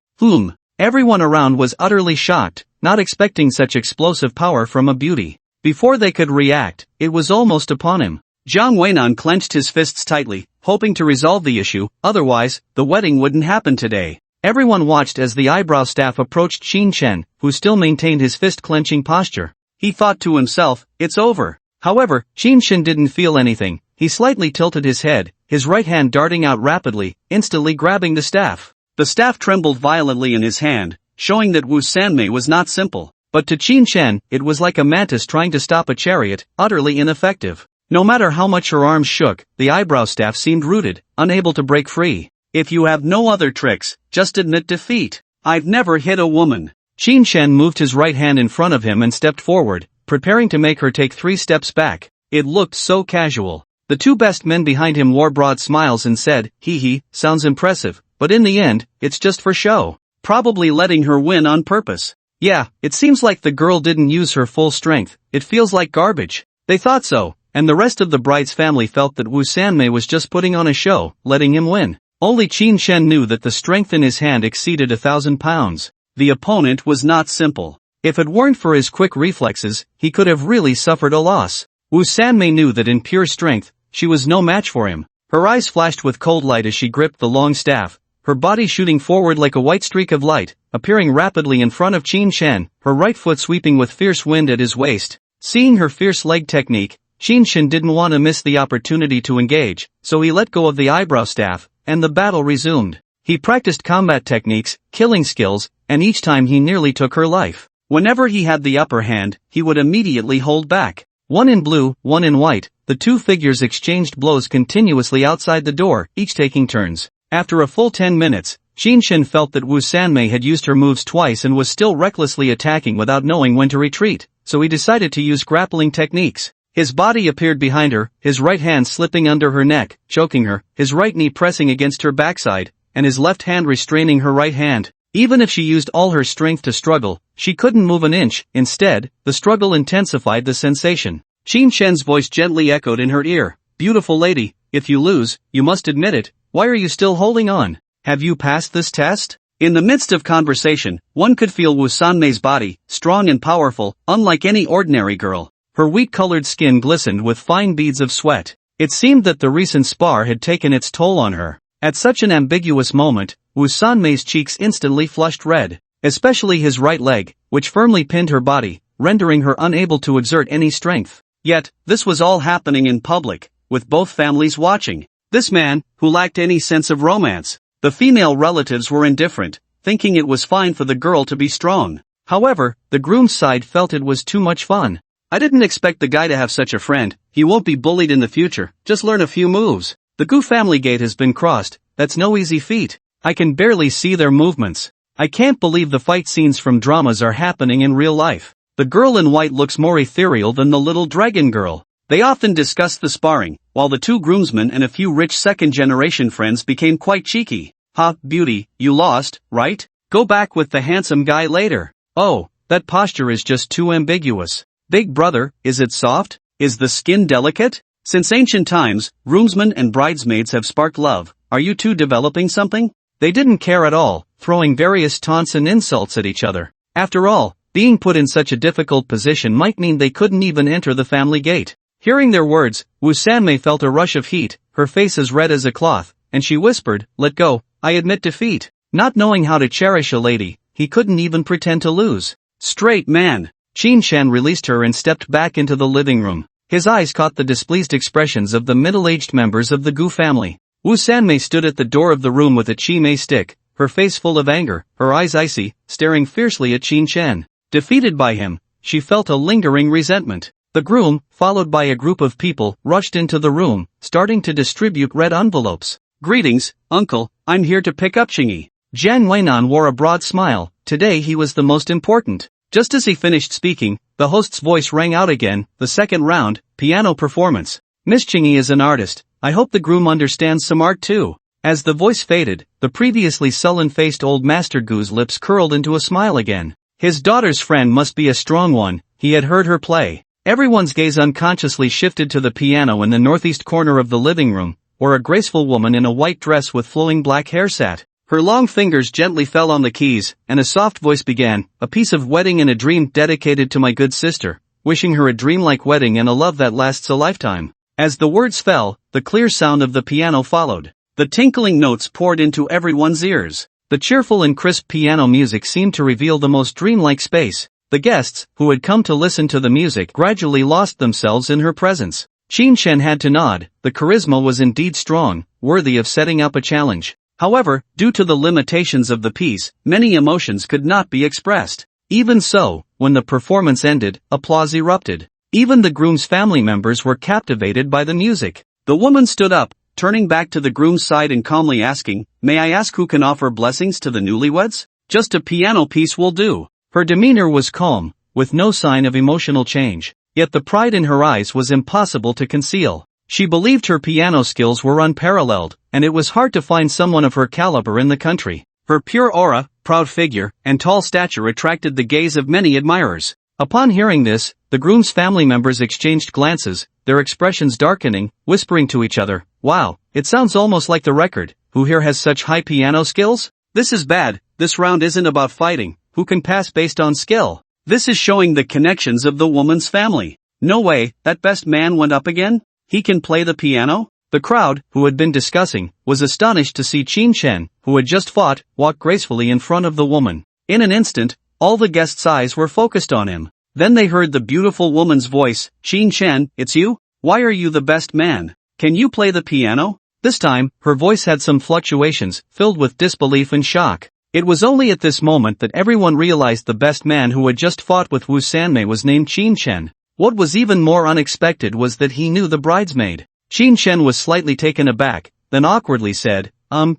Everyone around was utterly shocked, not expecting such explosive power from a beauty. Before they could react, it was almost upon him. Jiang Weinan clenched his fists tightly, hoping to resolve the issue, otherwise, the wedding wouldn't happen today. Everyone watched as the eyebrow staff approached Shin Chen, who still maintained his fist-clenching posture. He thought to himself, "It's over." However, Shin Chen didn't feel anything. He slightly tilted his head, his right hand darting out rapidly, instantly grabbing the staff. The staff trembled violently in his hand, showing that Wu Sanmei was not simple. But to Shin Chen, it was like a mantis trying to stop a chariot, utterly ineffective. No matter how much her arms shook, the eyebrow staff seemed rooted, unable to break free. "If you have no other tricks, just admit defeat. I've never hit a woman." Shin Chen moved his right hand in front of him and stepped forward, preparing to make her take 3 steps back. It looked so casual. The 2 best men behind him wore broad smiles and said, "Hee, sounds impressive, but in the end, it's just for show. Probably letting her win on purpose." "Yeah, it seems like the girl didn't use her full strength. It feels like garbage." They thought so, and the rest of the bride's family felt that Wu Sanmei was just putting on a show, letting him win. Only Shin Chen knew that the strength in his hand exceeded 1,000 pounds. The opponent was not simple. If it weren't for his quick reflexes, he could have really suffered a loss. Wu Sanmei knew that in pure strength, she was no match for him. Her eyes flashed with cold light as she gripped the long staff, her body shooting forward like a white streak of light, appearing rapidly in front of Shin Chen, her right foot sweeping with fierce wind at his waist. Seeing her fierce leg technique, Shin Chen didn't want to miss the opportunity to engage, so he let go of the eyebrow staff, and the battle resumed. He practiced combat techniques, killing skills, and each time he nearly took her life. Whenever he had the upper hand, he would immediately hold back. One in blue, one in white, the 2 figures exchanged blows continuously outside the door, each taking turns. After a full 10 minutes, Shin Chen felt that Wu Sanmei had used her moves twice and was still recklessly attacking without knowing when to retreat, so he decided to use grappling techniques. His body appeared behind her, his right hand slipping under her neck, choking her, his right knee pressing against her backside, and his left hand restraining her right hand. Even if she used all her strength to struggle, she couldn't move an inch. Instead, the struggle intensified the sensation. Shin Chen's voice gently echoed in her ear, "Beautiful lady, if you lose, you must admit it. Why are you still holding on? Have you passed this test?" In the midst of conversation, one could feel Wu Sanmei's body, strong and powerful, unlike any ordinary girl. Her wheat-colored skin glistened with fine beads of sweat. It seemed that the recent spar had taken its toll on her. At such an ambiguous moment, Wu Sanmei's cheeks instantly flushed red, especially his right leg, which firmly pinned her body, rendering her unable to exert any strength. Yet, this was all happening in public, with both families watching. This man, who lacked any sense of romance. The female relatives were indifferent, thinking it was fine for the girl to be strong. However, the groom's side felt it was too much fun. "I didn't expect the guy to have such a friend. He won't be bullied in the future, just learn a few moves. The Gu family gate has been crossed, that's no easy feat. I can barely see their movements. I can't believe the fight scenes from dramas are happening in real life. The girl in white looks more ethereal than the little dragon girl." They often discussed the sparring, while the 2 groomsmen and a few rich second-generation friends became quite cheeky. "Ha, beauty, you lost, right? Go back with the handsome guy later. Oh, that posture is just too ambiguous. Big brother, is it soft? Is the skin delicate? Since ancient times, groomsmen and bridesmaids have sparked love. Are you 2 developing something?" They didn't care at all, throwing various taunts and insults at each other. After all, being put in such a difficult position might mean they couldn't even enter the family gate. Hearing their words, Wu Sanmei felt a rush of heat, her face as red as a cloth, and she whispered, "Let go, I admit defeat." Not knowing how to cherish a lady, he couldn't even pretend to lose. Straight man. Qin Shan released her and stepped back into the living room. His eyes caught the displeased expressions of the middle-aged members of the Gu family. Wu Sanmei stood at the door of the room with a chi mei stick, her face full of anger, her eyes icy, staring fiercely at Qin Shan. Defeated by him, she felt a lingering resentment. The groom, followed by a group of people, rushed into the room, starting to distribute red envelopes. "Greetings, uncle, I'm here to pick up Qingyi." Jiang Weinan wore a broad smile. Today he was the most important. Just as he finished speaking, the host's voice rang out again, "The second round, piano performance. Miss Qingyi is an artist, I hope the groom understands some art too." As the voice faded, the previously sullen-faced old Master Gu's lips curled into a smile again. His daughter's friend must be a strong one, he had heard her play. Everyone's gaze unconsciously shifted to the piano in the northeast corner of the living room, where a graceful woman in a white dress with flowing black hair sat. Her long fingers gently fell on the keys, and a soft voice began, "A piece of wedding in a dream dedicated to my good sister, wishing her a dreamlike wedding and a love that lasts a lifetime." As the words fell, the clear sound of the piano followed. The tinkling notes poured into everyone's ears. The cheerful and crisp piano music seemed to reveal the most dreamlike space. The guests, who had come to listen to the music, gradually lost themselves in her presence. Qin Shan had to nod. The charisma was indeed strong, worthy of setting up a challenge. However, due to the limitations of the piece, many emotions could not be expressed. Even so, when the performance ended, applause erupted. Even the groom's family members were captivated by the music. The woman stood up, turning back to the groom's side and calmly asking, "May I ask who can offer blessings to the newlyweds? Just a piano piece will do." Her demeanor was calm, with no sign of emotional change, yet the pride in her eyes was impossible to conceal. She believed her piano skills were unparalleled, and it was hard to find someone of her caliber in the country. Her pure aura, proud figure, and tall stature attracted the gaze of many admirers. Upon hearing this, the groom's family members exchanged glances, their expressions darkening, whispering to each other, "Wow, it sounds almost like the record. Who here has such high piano skills? This is bad. This round isn't about fighting. Who can pass based on skill? This is showing the connections of the woman's family. No way, that best man went up again? He can play the piano?" The crowd, who had been discussing, was astonished to see Qin Shan, who had just fought, walk gracefully in front of the woman. In an instant, all the guests' eyes were focused on him. Then they heard the beautiful woman's voice, "Qin Shan, it's you? Why are you the best man? Can you play the piano?" This time, her voice had some fluctuations, filled with disbelief and shock. It was only at this moment that everyone realized the best man who had just fought with Wu Sanmei was named Qin Shan. What was even more unexpected was that he knew the bridesmaid. Qin Shan was slightly taken aback, then awkwardly said,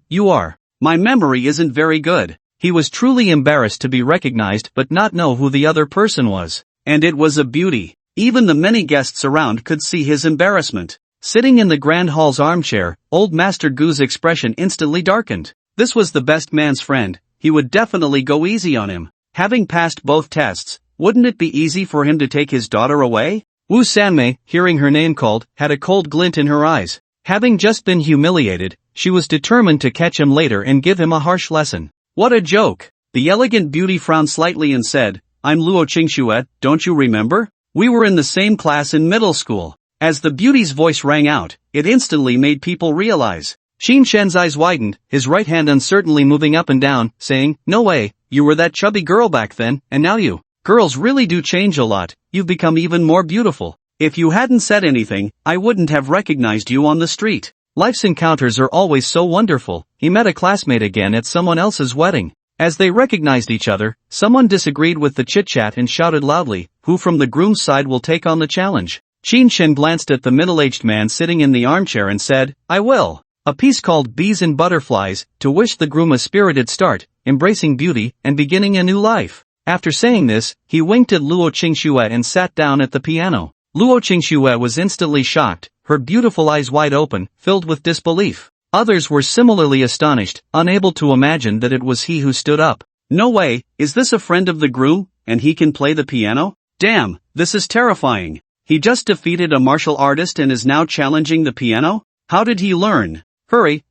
You are. My memory isn't very good." He was truly embarrassed to be recognized but not know who the other person was. And it was a beauty. Even the many guests around could see his embarrassment. Sitting in the grand hall's armchair, old Master Gu's expression instantly darkened. This was the best man's friend, he would definitely go easy on him. Having passed both tests, wouldn't it be easy for him to take his daughter away? Wu Sanmei, hearing her name called, had a cold glint in her eyes. Having just been humiliated, she was determined to catch him later and give him a harsh lesson. What a joke! The elegant beauty frowned slightly and said, "I'm Luo Qingshuet, don't you remember? We were in the same class in middle school." As the beauty's voice rang out, it instantly made people realize. Qin Shan's eyes widened, his right hand uncertainly moving up and down, saying, "No way, you were that chubby girl back then, and now you. Girls really do change a lot, you've become even more beautiful. If you hadn't said anything, I wouldn't have recognized you on the street." Life's encounters are always so wonderful. He met a classmate again at someone else's wedding. As they recognized each other, someone disagreed with the chit-chat and shouted loudly, "Who from the groom's side will take on the challenge?" Qin Shan glanced at the middle-aged man sitting in the armchair and said, "I will." A piece called Bees and Butterflies, to wish the groom a spirited start, embracing beauty, and beginning a new life. After saying this, he winked at Luo Qingshuet and sat down at the piano. Luo Qingshuet was instantly shocked, her beautiful eyes wide open, filled with disbelief. Others were similarly astonished, unable to imagine that it was he who stood up. "No way, is this a friend of the groom, and he can play the piano? Damn, this is terrifying. He just defeated a martial artist and is now challenging the piano? How did he learn? Hurry,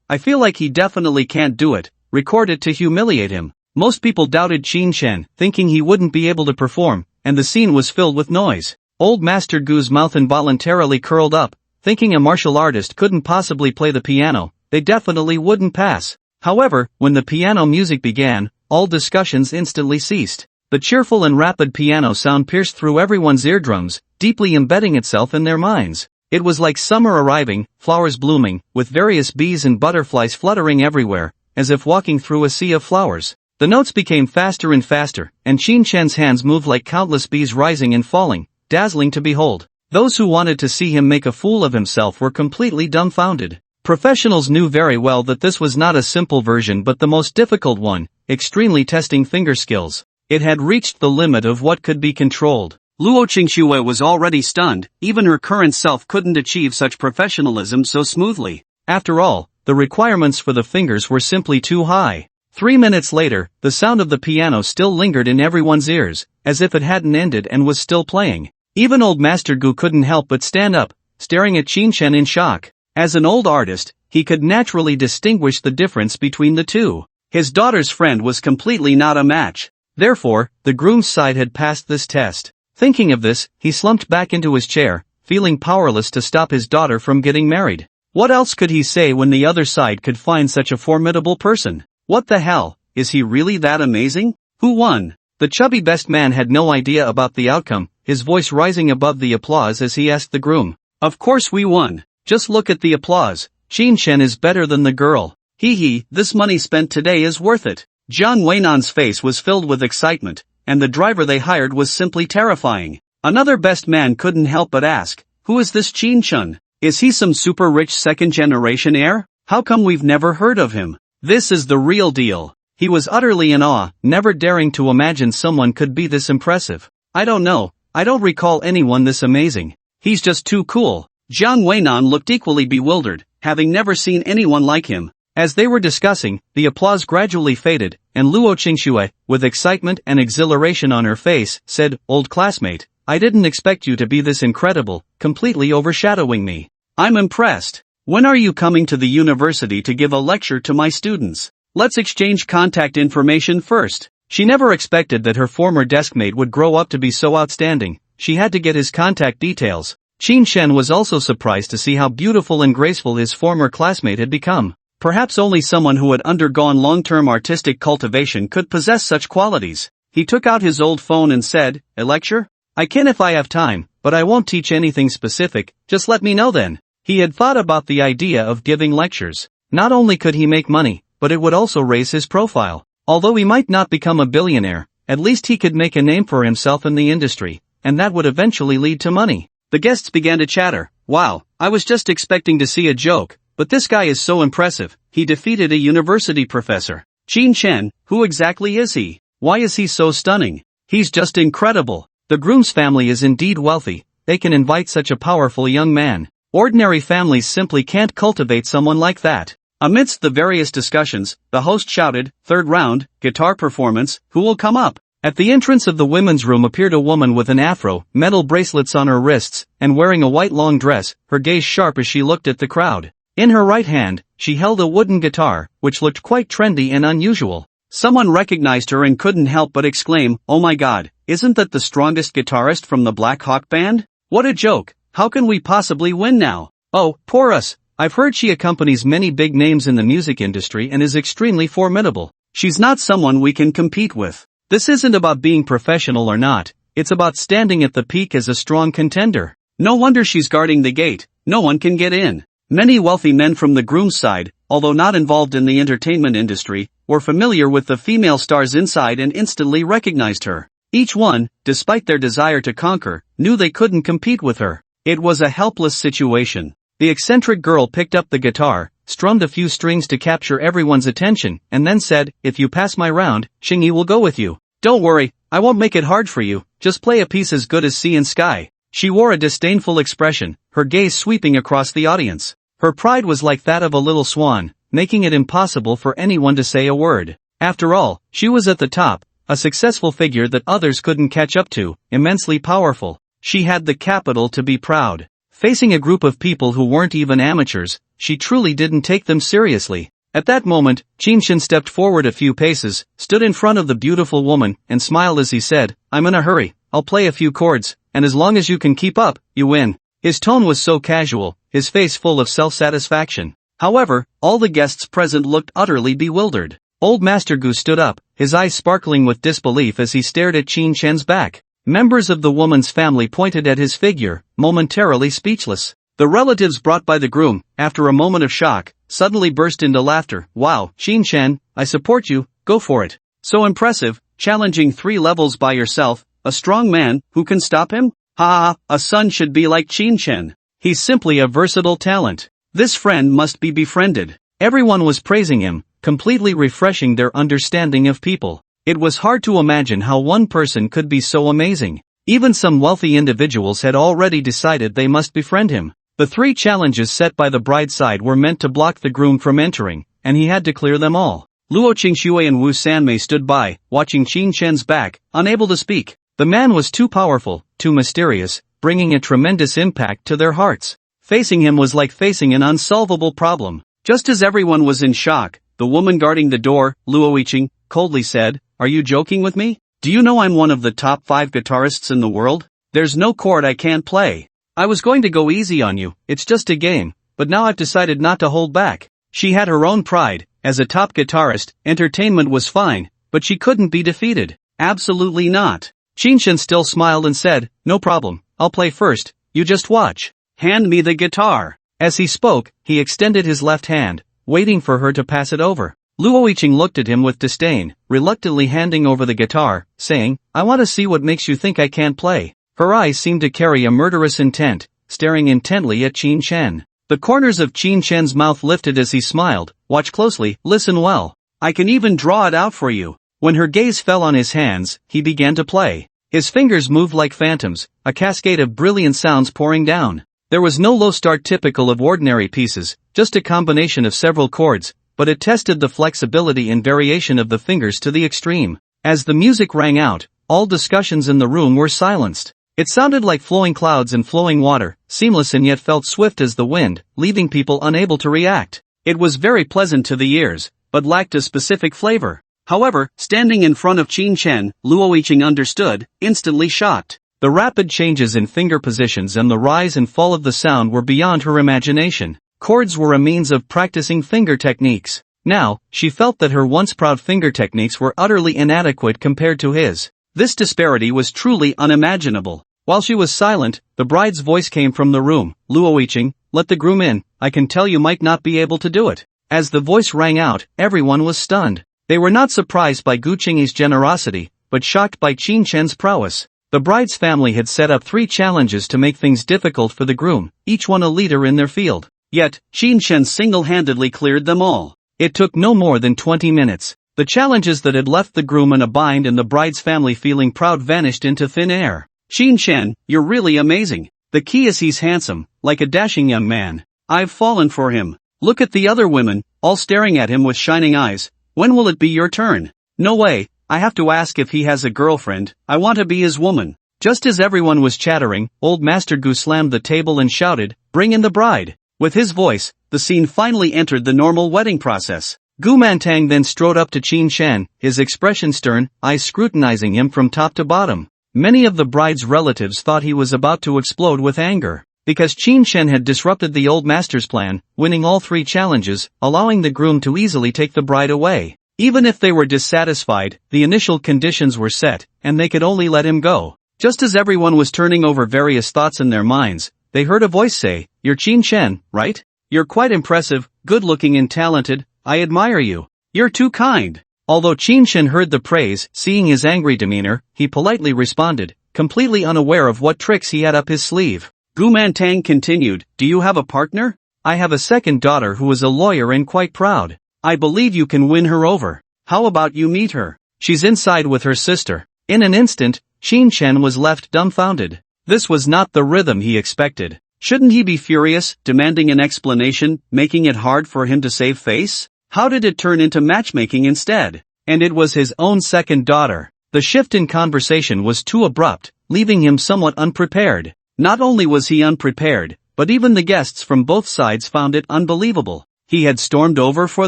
I feel like he definitely can't do it. Record it to humiliate him." Most people doubted Qin Shan, thinking he wouldn't be able to perform, and the scene was filled with noise. Old Master Gu's mouth involuntarily curled up, thinking a martial artist couldn't possibly play the piano, they definitely wouldn't pass. However, when the piano music began, all discussions instantly ceased. The cheerful and rapid piano sound pierced through everyone's eardrums, deeply embedding itself in their minds. It was like summer arriving, flowers blooming, with various bees and butterflies fluttering everywhere, as if walking through a sea of flowers. The notes became faster and faster, and Qin Chen's hands moved like countless bees rising and falling, dazzling to behold. Those who wanted to see him make a fool of himself were completely dumbfounded. Professionals knew very well that this was not a simple version but the most difficult one, extremely testing finger skills. It had reached the limit of what could be controlled. Luo Qingxue was already stunned, even her current self couldn't achieve such professionalism so smoothly. After all, the requirements for the fingers were simply too high. 3 minutes later, the sound of the piano still lingered in everyone's ears, as if it hadn't ended and was still playing. Even old Master Gu couldn't help but stand up, staring at Qin Chen in shock. As an old artist, he could naturally distinguish the difference between the two. His daughter's friend was completely not a match. Therefore, the groom's side had passed this test. Thinking of this, he slumped back into his chair, feeling powerless to stop his daughter from getting married. What else could he say when the other side could find such a formidable person? What the hell, is he really that amazing? Who won? The chubby best man had no idea about the outcome, his voice rising above the applause as he asked the groom. Of course we won. Just look at the applause. Qin Chen is better than the girl. Hee, this money spent today is worth it. Jiang Weinan's face was filled with excitement, and the driver they hired was simply terrifying. Another best man couldn't help but ask, who is this Qin Chen? Is he some super rich second-generation heir? How come we've never heard of him? This is the real deal. He was utterly in awe, never daring to imagine someone could be this impressive. I don't know, I don't recall anyone this amazing. He's just too cool. Jiang Weinan looked equally bewildered, having never seen anyone like him. As they were discussing, the applause gradually faded, and Luo Qingxue, with excitement and exhilaration on her face, said, "Old classmate, I didn't expect you to be this incredible, completely overshadowing me. I'm impressed. When are you coming to the university to give a lecture to my students? Let's exchange contact information first." She never expected that her former deskmate would grow up to be so outstanding. She had to get his contact details. Qin Chen was also surprised to see how beautiful and graceful his former classmate had become. Perhaps only someone who had undergone long-term artistic cultivation could possess such qualities. He took out his old phone and said, "A lecture? I can if I have time, but I won't teach anything specific, just let me know then." He had thought about the idea of giving lectures. Not only could he make money, but it would also raise his profile. Although he might not become a billionaire, at least he could make a name for himself in the industry, and that would eventually lead to money. The guests began to chatter. "Wow, I was just expecting to see a joke. But this guy is so impressive, he defeated a university professor. Qin Chen, who exactly is he? Why is he so stunning? He's just incredible." The groom's family is indeed wealthy, they can invite such a powerful young man. Ordinary families simply can't cultivate someone like that. Amidst the various discussions, the host shouted, "Third round, guitar performance, who will come up?" At the entrance of the women's room appeared a woman with an afro, metal bracelets on her wrists, and wearing a white long dress, her gaze sharp as she looked at the crowd. In her right hand, she held a wooden guitar, which looked quite trendy and unusual. Someone recognized her and couldn't help but exclaim, "Oh my god, isn't that the strongest guitarist from the Black Hawk Band? What a joke, how can we possibly win now? Oh, poor us, I've heard she accompanies many big names in the music industry and is extremely formidable. She's not someone we can compete with." This isn't about being professional or not, it's about standing at the peak as a strong contender. No wonder she's guarding the gate, no one can get in. Many wealthy men from the groom's side, although not involved in the entertainment industry, were familiar with the female stars inside and instantly recognized her. Each one, despite their desire to conquer, knew they couldn't compete with her. It was a helpless situation. The eccentric girl picked up the guitar, strummed a few strings to capture everyone's attention, and then said, "If you pass my round, Xingyi will go with you. Don't worry, I won't make it hard for you, just play a piece as good as Sea and Sky." She wore a disdainful expression, her gaze sweeping across the audience. Her pride was like that of a little swan, making it impossible for anyone to say a word. After all, she was at the top, a successful figure that others couldn't catch up to, immensely powerful. She had the capital to be proud. Facing a group of people who weren't even amateurs, she truly didn't take them seriously. At that moment, Qin Chen stepped forward a few paces, stood in front of the beautiful woman, and smiled as he said, "I'm in a hurry, I'll play a few chords, and as long as you can keep up, you win. His tone was so casual, his face full of self-satisfaction. However, all the guests present looked utterly bewildered. Old Master Gu stood up, his eyes sparkling with disbelief as he stared at Qin Shen's back. Members of the woman's family pointed at his figure, momentarily speechless. The relatives brought by the groom, after a moment of shock, suddenly burst into laughter. Wow, Qin Shen, I support you, go for it. So impressive, challenging 3 levels by yourself, a strong man, who can stop him? Ha, a son should be like Qin Shen. He's simply a versatile talent. This friend must be befriended. Everyone was praising him, completely refreshing their understanding of people. It was hard to imagine how one person could be so amazing. Even some wealthy individuals had already decided they must befriend him. The 3 challenges set by the bride's side were meant to block the groom from entering, and he had to clear them all. Luo Qingxue and Wu Sanmei stood by, watching Qin Shen's back, unable to speak. The man was too powerful, too mysterious, bringing a tremendous impact to their hearts. Facing him was like facing an unsolvable problem. Just as everyone was in shock, the woman guarding the door, Luo Yiqing, coldly said, "Are you joking with me? Do you know I'm one of the top 5 guitarists in the world? There's no chord I can't play. I was going to go easy on you, it's just a game, but now I've decided not to hold back." She had her own pride. As a top guitarist, entertainment was fine, but she couldn't be defeated. Absolutely not. Qin Shen still smiled and said, "No problem, I'll play first, you just watch. Hand me the guitar." As he spoke, he extended his left hand, waiting for her to pass it over. Luo Yiqing looked at him with disdain, reluctantly handing over the guitar, saying, "I want to see what makes you think I can't play." Her eyes seemed to carry a murderous intent, staring intently at Qin Shen. The corners of Qin Shen's mouth lifted as he smiled. "Watch closely, listen well. I can even draw it out for you." When her gaze fell on his hands, he began to play. His fingers moved like phantoms, a cascade of brilliant sounds pouring down. There was no low start typical of ordinary pieces, just a combination of several chords, but it tested the flexibility and variation of the fingers to the extreme. As the music rang out, all discussions in the room were silenced. It sounded like flowing clouds and flowing water, seamless and yet felt swift as the wind, leaving people unable to react. It was very pleasant to the ears, but lacked a specific flavor. However, standing in front of Qin Shen, Luo Yiqing understood, instantly shocked. The rapid changes in finger positions and the rise and fall of the sound were beyond her imagination. Chords were a means of practicing finger techniques. Now, she felt that her once proud finger techniques were utterly inadequate compared to his. This disparity was truly unimaginable. While she was silent, the bride's voice came from the room. "Luo Yiqing, let the groom in, I can tell you might not be able to do it." As the voice rang out, everyone was stunned. They were not surprised by Gu Qingyi's generosity, but shocked by Qin Shen's prowess. The bride's family had set up 3 challenges to make things difficult for the groom, each one a leader in their field. Yet, Qin Shen single-handedly cleared them all. It took no more than 20 minutes. The challenges that had left the groom in a bind and the bride's family feeling proud vanished into thin air. "Qin Shen, you're really amazing. The key is he's handsome, like a dashing young man. I've fallen for him. Look at the other women, all staring at him with shining eyes. When will it be your turn? No way, I have to ask if he has a girlfriend, I want to be his woman." Just as everyone was chattering, old Master Gu slammed the table and shouted, "Bring in the bride." With his voice, the scene finally entered the normal wedding process. Gu Mantang then strode up to Qin Shen, his expression stern, eyes scrutinizing him from top to bottom. Many of the bride's relatives thought he was about to explode with anger. Because Qin Shen had disrupted the old master's plan, winning all 3 challenges, allowing the groom to easily take the bride away. Even if they were dissatisfied, the initial conditions were set, and they could only let him go. Just as everyone was turning over various thoughts in their minds, they heard a voice say, "You're Qin Shen, right? You're quite impressive, good-looking and talented, I admire you. You're too kind." Although Qin Shen heard the praise, seeing his angry demeanor, he politely responded, completely unaware of what tricks he had up his sleeve. Gu Mantang continued, "Do you have a partner?" "I have a second daughter who is a lawyer and quite proud. I believe you can win her over. How about you meet her? She's inside with her sister." In an instant, Qin Shen was left dumbfounded. This was not the rhythm he expected. Shouldn't he be furious, demanding an explanation, making it hard for him to save face? How did it turn into matchmaking instead? And it was his own second daughter. The shift in conversation was too abrupt, leaving him somewhat unprepared. Not only was he unprepared, but even the guests from both sides found it unbelievable. He had stormed over for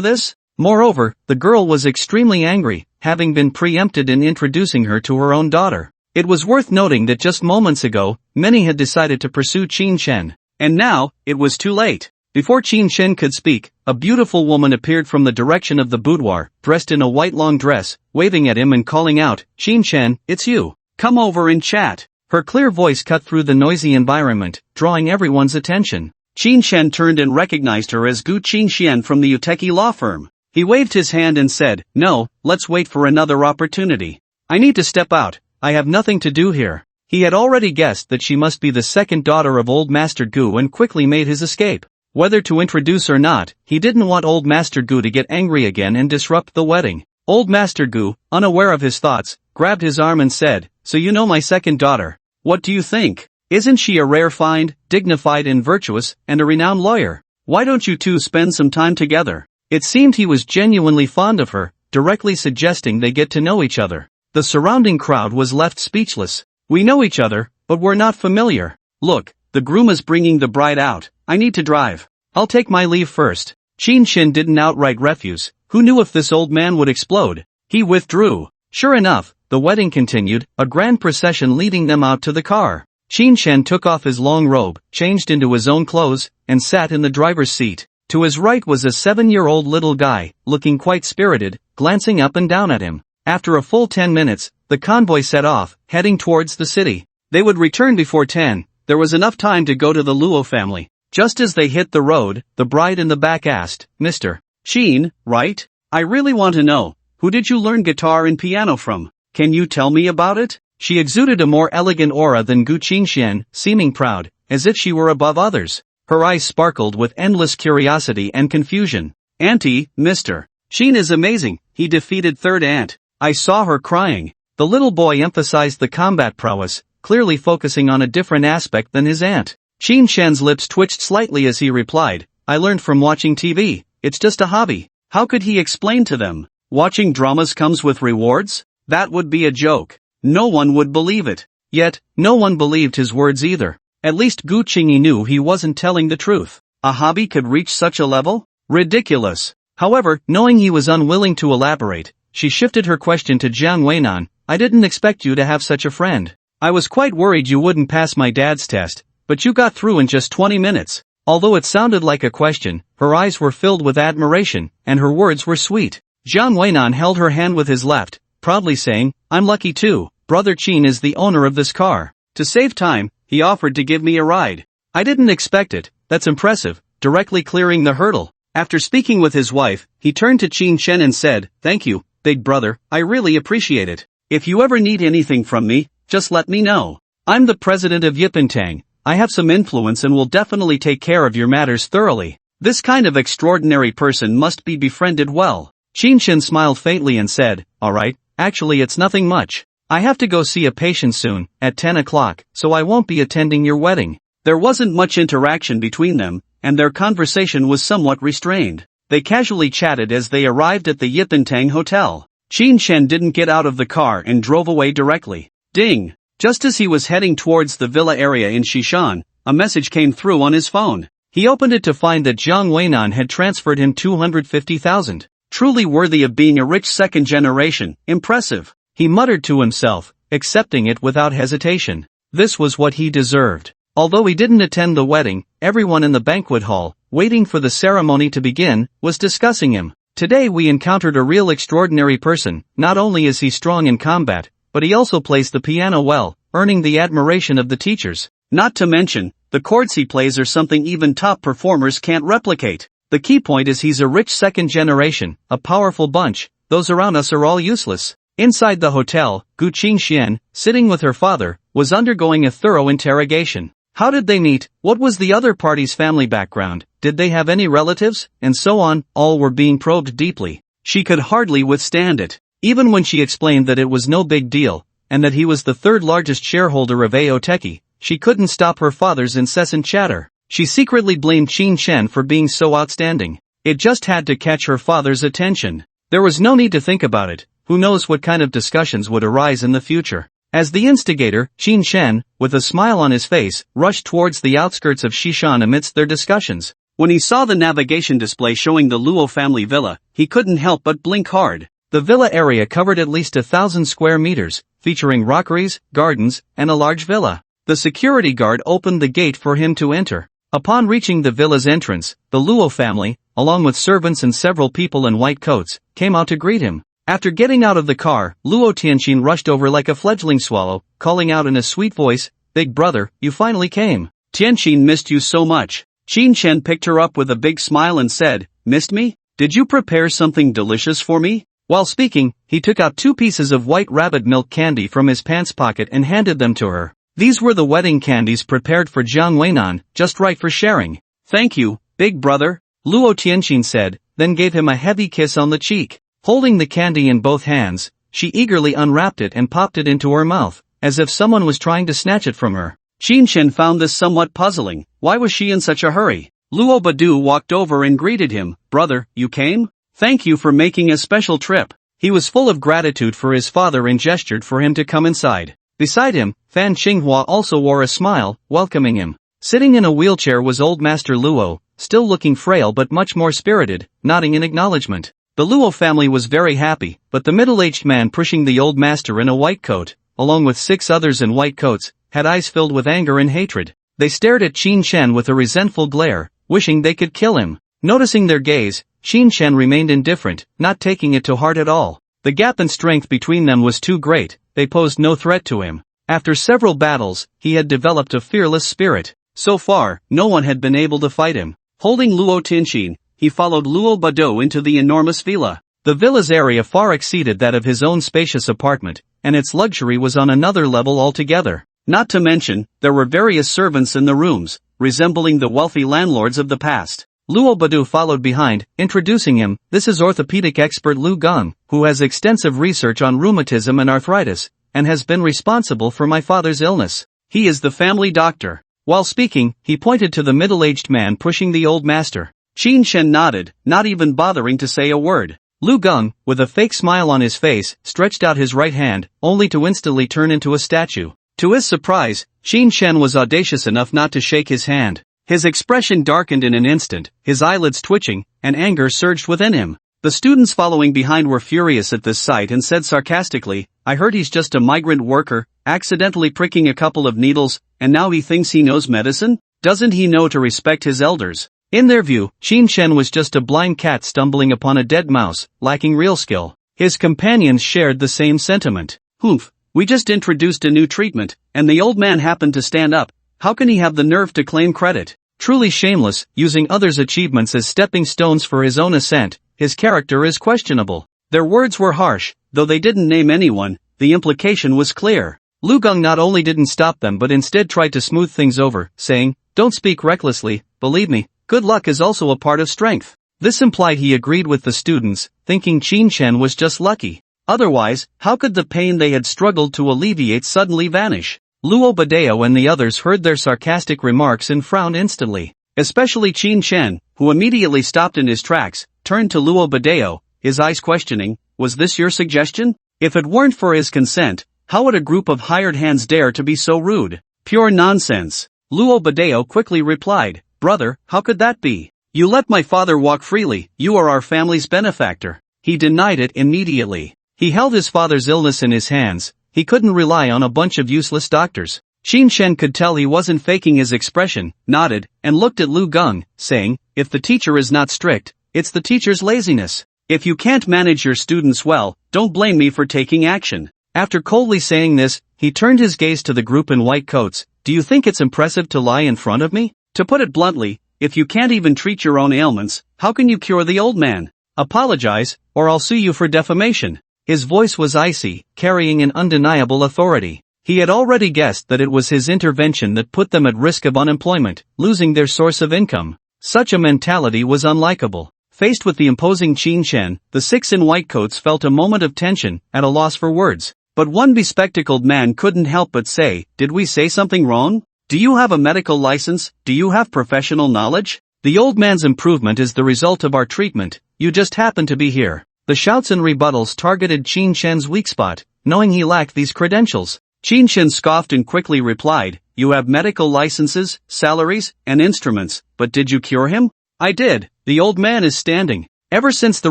this? Moreover, the girl was extremely angry, having been preempted in introducing her to her own daughter. It was worth noting that just moments ago, many had decided to pursue Qin Shen. And now, it was too late. Before Qin Shen could speak, a beautiful woman appeared from the direction of the boudoir, dressed in a white long dress, waving at him and calling out, "Qin Shen, it's you. Come over and chat." Her clear voice cut through the noisy environment, drawing everyone's attention. Qin Shen turned and recognized her as Gu Qingxian from the Uteki law firm. He waved his hand and said, "No, let's wait for another opportunity. I need to step out, I have nothing to do here." He had already guessed that she must be the second daughter of Old Master Gu and quickly made his escape. Whether to introduce or not, he didn't want Old Master Gu to get angry again and disrupt the wedding. Old Master Gu, unaware of his thoughts, grabbed his arm and said, "So you know my second daughter. What do you think? Isn't she a rare find, dignified and virtuous, and a renowned lawyer? Why don't you two spend some time together?" It seemed he was genuinely fond of her, directly suggesting they get to know each other. The surrounding crowd was left speechless. "We know each other, but we're not familiar. Look, the groom is bringing the bride out. I need to drive. I'll take my leave first." Qin Shen didn't outright refuse. Who knew if this old man would explode? He withdrew. Sure enough, the wedding continued, a grand procession leading them out to the car. Qin Shen took off his long robe, changed into his own clothes, and sat in the driver's seat. To his right was a 7-year-old little guy, looking quite spirited, glancing up and down at him. After a full 10 minutes, the convoy set off, heading towards the city. They would return before 10, there was enough time to go to the Luo family. Just as they hit the road, the bride in the back asked, "Mr. Qin, right? I really want to know, who did you learn guitar and piano from? Can you tell me about it?" She exuded a more elegant aura than Gu Qingxian, seeming proud, as if she were above others. Her eyes sparkled with endless curiosity and confusion. "Auntie, Mr. Qin is amazing, he defeated third aunt. I saw her crying." The little boy emphasized the combat prowess, clearly focusing on a different aspect than his aunt. Qin Shen's lips twitched slightly as he replied, "I learned from watching TV, it's just a hobby." How could he explain to them? Watching dramas comes with rewards? That would be a joke. No one would believe it. Yet, no one believed his words either. At least Gu Qingyi knew he wasn't telling the truth. A hobby could reach such a level? Ridiculous. However, knowing he was unwilling to elaborate, she shifted her question to Jiang Weinan. "I didn't expect you to have such a friend. I was quite worried you wouldn't pass my dad's test, but you got through in just 20 minutes. Although it sounded like a question, her eyes were filled with admiration, and her words were sweet. Jiang Weinan held her hand with his left, proudly saying, "I'm lucky too. Brother Qin is the owner of this car. To save time, he offered to give me a ride. I didn't expect it, that's impressive," directly clearing the hurdle. After speaking with his wife, he turned to Qin Shen and said, "Thank you, big brother, I really appreciate it. If you ever need anything from me, just let me know. I'm the president of Yipentang. I have some influence and will definitely take care of your matters thoroughly." This kind of extraordinary person must be befriended well. Qin Shen smiled faintly and said, "Alright, actually it's nothing much. I have to go see a patient soon, at 10 o'clock, so I won't be attending your wedding." There wasn't much interaction between them, and their conversation was somewhat restrained. They casually chatted as they arrived at the Yipentang Hotel. Qin Shen didn't get out of the car and drove away directly. Ding! Just as he was heading towards the villa area in Shishan, a message came through on his phone. He opened it to find that Jiang Weinan had transferred him 250,000. Truly worthy of being a rich second generation, impressive. He muttered to himself, accepting it without hesitation. This was what he deserved. Although he didn't attend the wedding, everyone in the banquet hall, waiting for the ceremony to begin, was discussing him. "Today we encountered a real extraordinary person. Not only is he strong in combat, but he also plays the piano well, earning the admiration of the teachers. Not to mention, the chords he plays are something even top performers can't replicate. The key point is he's a rich second generation, a powerful bunch. Those around us are all useless." Inside the hotel, Gu Qingxian, sitting with her father, was undergoing a thorough interrogation. How did they meet? What was the other party's family background? Did they have any relatives? And so on, all were being probed deeply. She could hardly withstand it. Even when she explained that it was no big deal, and that he was the third largest shareholder of Aoteki, she couldn't stop her father's incessant chatter. She secretly blamed Qin Shen for being so outstanding. It just had to catch her father's attention. There was no need to think about it. Who knows what kind of discussions would arise in the future. As the instigator, Qin Shen, with a smile on his face, rushed towards the outskirts of Shishan amidst their discussions. When he saw the navigation display showing the Luo family villa, he couldn't help but blink hard. The villa area covered at least 1,000 square meters, featuring rockeries, gardens, and a large villa. The security guard opened the gate for him to enter. Upon reaching the villa's entrance, the Luo family, along with servants and several people in white coats, came out to greet him. After getting out of the car, Luo Tianqin rushed over like a fledgling swallow, calling out in a sweet voice, "Big brother, you finally came. Tianqin missed you so much." Qin Shen picked her up with a big smile and said, "Missed me? Did you prepare something delicious for me?" While speaking, he took out 2 pieces of white rabbit milk candy from his pants pocket and handed them to her. These were the wedding candies prepared for Jiang Weinan, just right for sharing. "Thank you, big brother," Luo Tianqin said, then gave him a heavy kiss on the cheek. Holding the candy in both hands, she eagerly unwrapped it and popped it into her mouth, as if someone was trying to snatch it from her. Qin Shen found this somewhat puzzling. Why was she in such a hurry? Luo Badu walked over and greeted him. "Brother, you came? Thank you for making a special trip." He was full of gratitude for his father and gestured for him to come inside. Beside him, Fan Xinghua also wore a smile, welcoming him. Sitting in a wheelchair was old Master Luo, still looking frail but much more spirited, nodding in acknowledgement. The Luo family was very happy, but the middle-aged man pushing the old master in a white coat, along with 6 others in white coats, had eyes filled with anger and hatred. They stared at Qin Shen with a resentful glare, wishing they could kill him. Noticing their gaze, Qin Shen remained indifferent, not taking it to heart at all. The gap in strength between them was too great, they posed no threat to him. After several battles, he had developed a fearless spirit. So far, no one had been able to fight him. Holding Luo Tianqin, he followed Luo Bado into the enormous villa. The villa's area far exceeded that of his own spacious apartment, and its luxury was on another level altogether. Not to mention, there were various servants in the rooms, resembling the wealthy landlords of the past. Luo Badu followed behind, introducing him. "This is orthopedic expert Lu Gong, who has extensive research on rheumatism and arthritis, and has been responsible for my father's illness. He is the family doctor." While speaking, he pointed to the middle-aged man pushing the old master. Qin Shen nodded, not even bothering to say a word. Lu Gong, with a fake smile on his face, stretched out his right hand, only to instantly turn into a statue. To his surprise, Qin Shen was audacious enough not to shake his hand. His expression darkened in an instant, his eyelids twitching, and anger surged within him. The students following behind were furious at this sight and said sarcastically, "I heard he's just a migrant worker, accidentally pricking a couple of needles, and now he thinks he knows medicine? Doesn't he know to respect his elders?" In their view, Qin Shen was just a blind cat stumbling upon a dead mouse, lacking real skill. His companions shared the same sentiment. "Humph, we just introduced a new treatment, and the old man happened to stand up. How can he have the nerve to claim credit? Truly shameless, using others' achievements as stepping stones for his own ascent. His character is questionable." Their words were harsh, though they didn't name anyone, the implication was clear. Lu Gong not only didn't stop them but instead tried to smooth things over, saying, "Don't speak recklessly, believe me, good luck is also a part of strength." This implied he agreed with the students, thinking Qin Shen was just lucky. Otherwise, how could the pain they had struggled to alleviate suddenly vanish? Luo Badeo and the others heard their sarcastic remarks and frowned instantly. Especially Qin Shen, who immediately stopped in his tracks, turned to Luo Badeo, his eyes questioning, "Was this your suggestion? If it weren't for his consent, how would a group of hired hands dare to be so rude?" "Pure nonsense," Luo Badeo quickly replied. "Brother, how could that be? You let my father walk freely, you are our family's benefactor." He denied it immediately. He held his father's illness in his hands. He couldn't rely on a bunch of useless doctors. Qin Shen could tell he wasn't faking his expression, nodded, and looked at Lu Gong, saying, "If the teacher is not strict, it's the teacher's laziness. If you can't manage your students well, don't blame me for taking action." After coldly saying this, he turned his gaze to the group in white coats. "Do you think it's impressive to lie in front of me? To put it bluntly, if you can't even treat your own ailments, how can you cure the old man? Apologize, or I'll sue you for defamation." His voice was icy, carrying an undeniable authority. He had already guessed that it was his intervention that put them at risk of unemployment, losing their source of income. Such a mentality was unlikable. Faced with the imposing Qin Shen, the 6 in white coats felt a moment of tension, at a loss for words. But one bespectacled man couldn't help but say, "Did we say something wrong? Do you have a medical license? Do you have professional knowledge? The old man's improvement is the result of our treatment, you just happen to be here." The shouts and rebuttals targeted Qin Shen's weak spot, knowing he lacked these credentials. Qin Shen scoffed and quickly replied, "You have medical licenses, salaries, and instruments, but did you cure him?" "I did. The old man is standing." Ever since the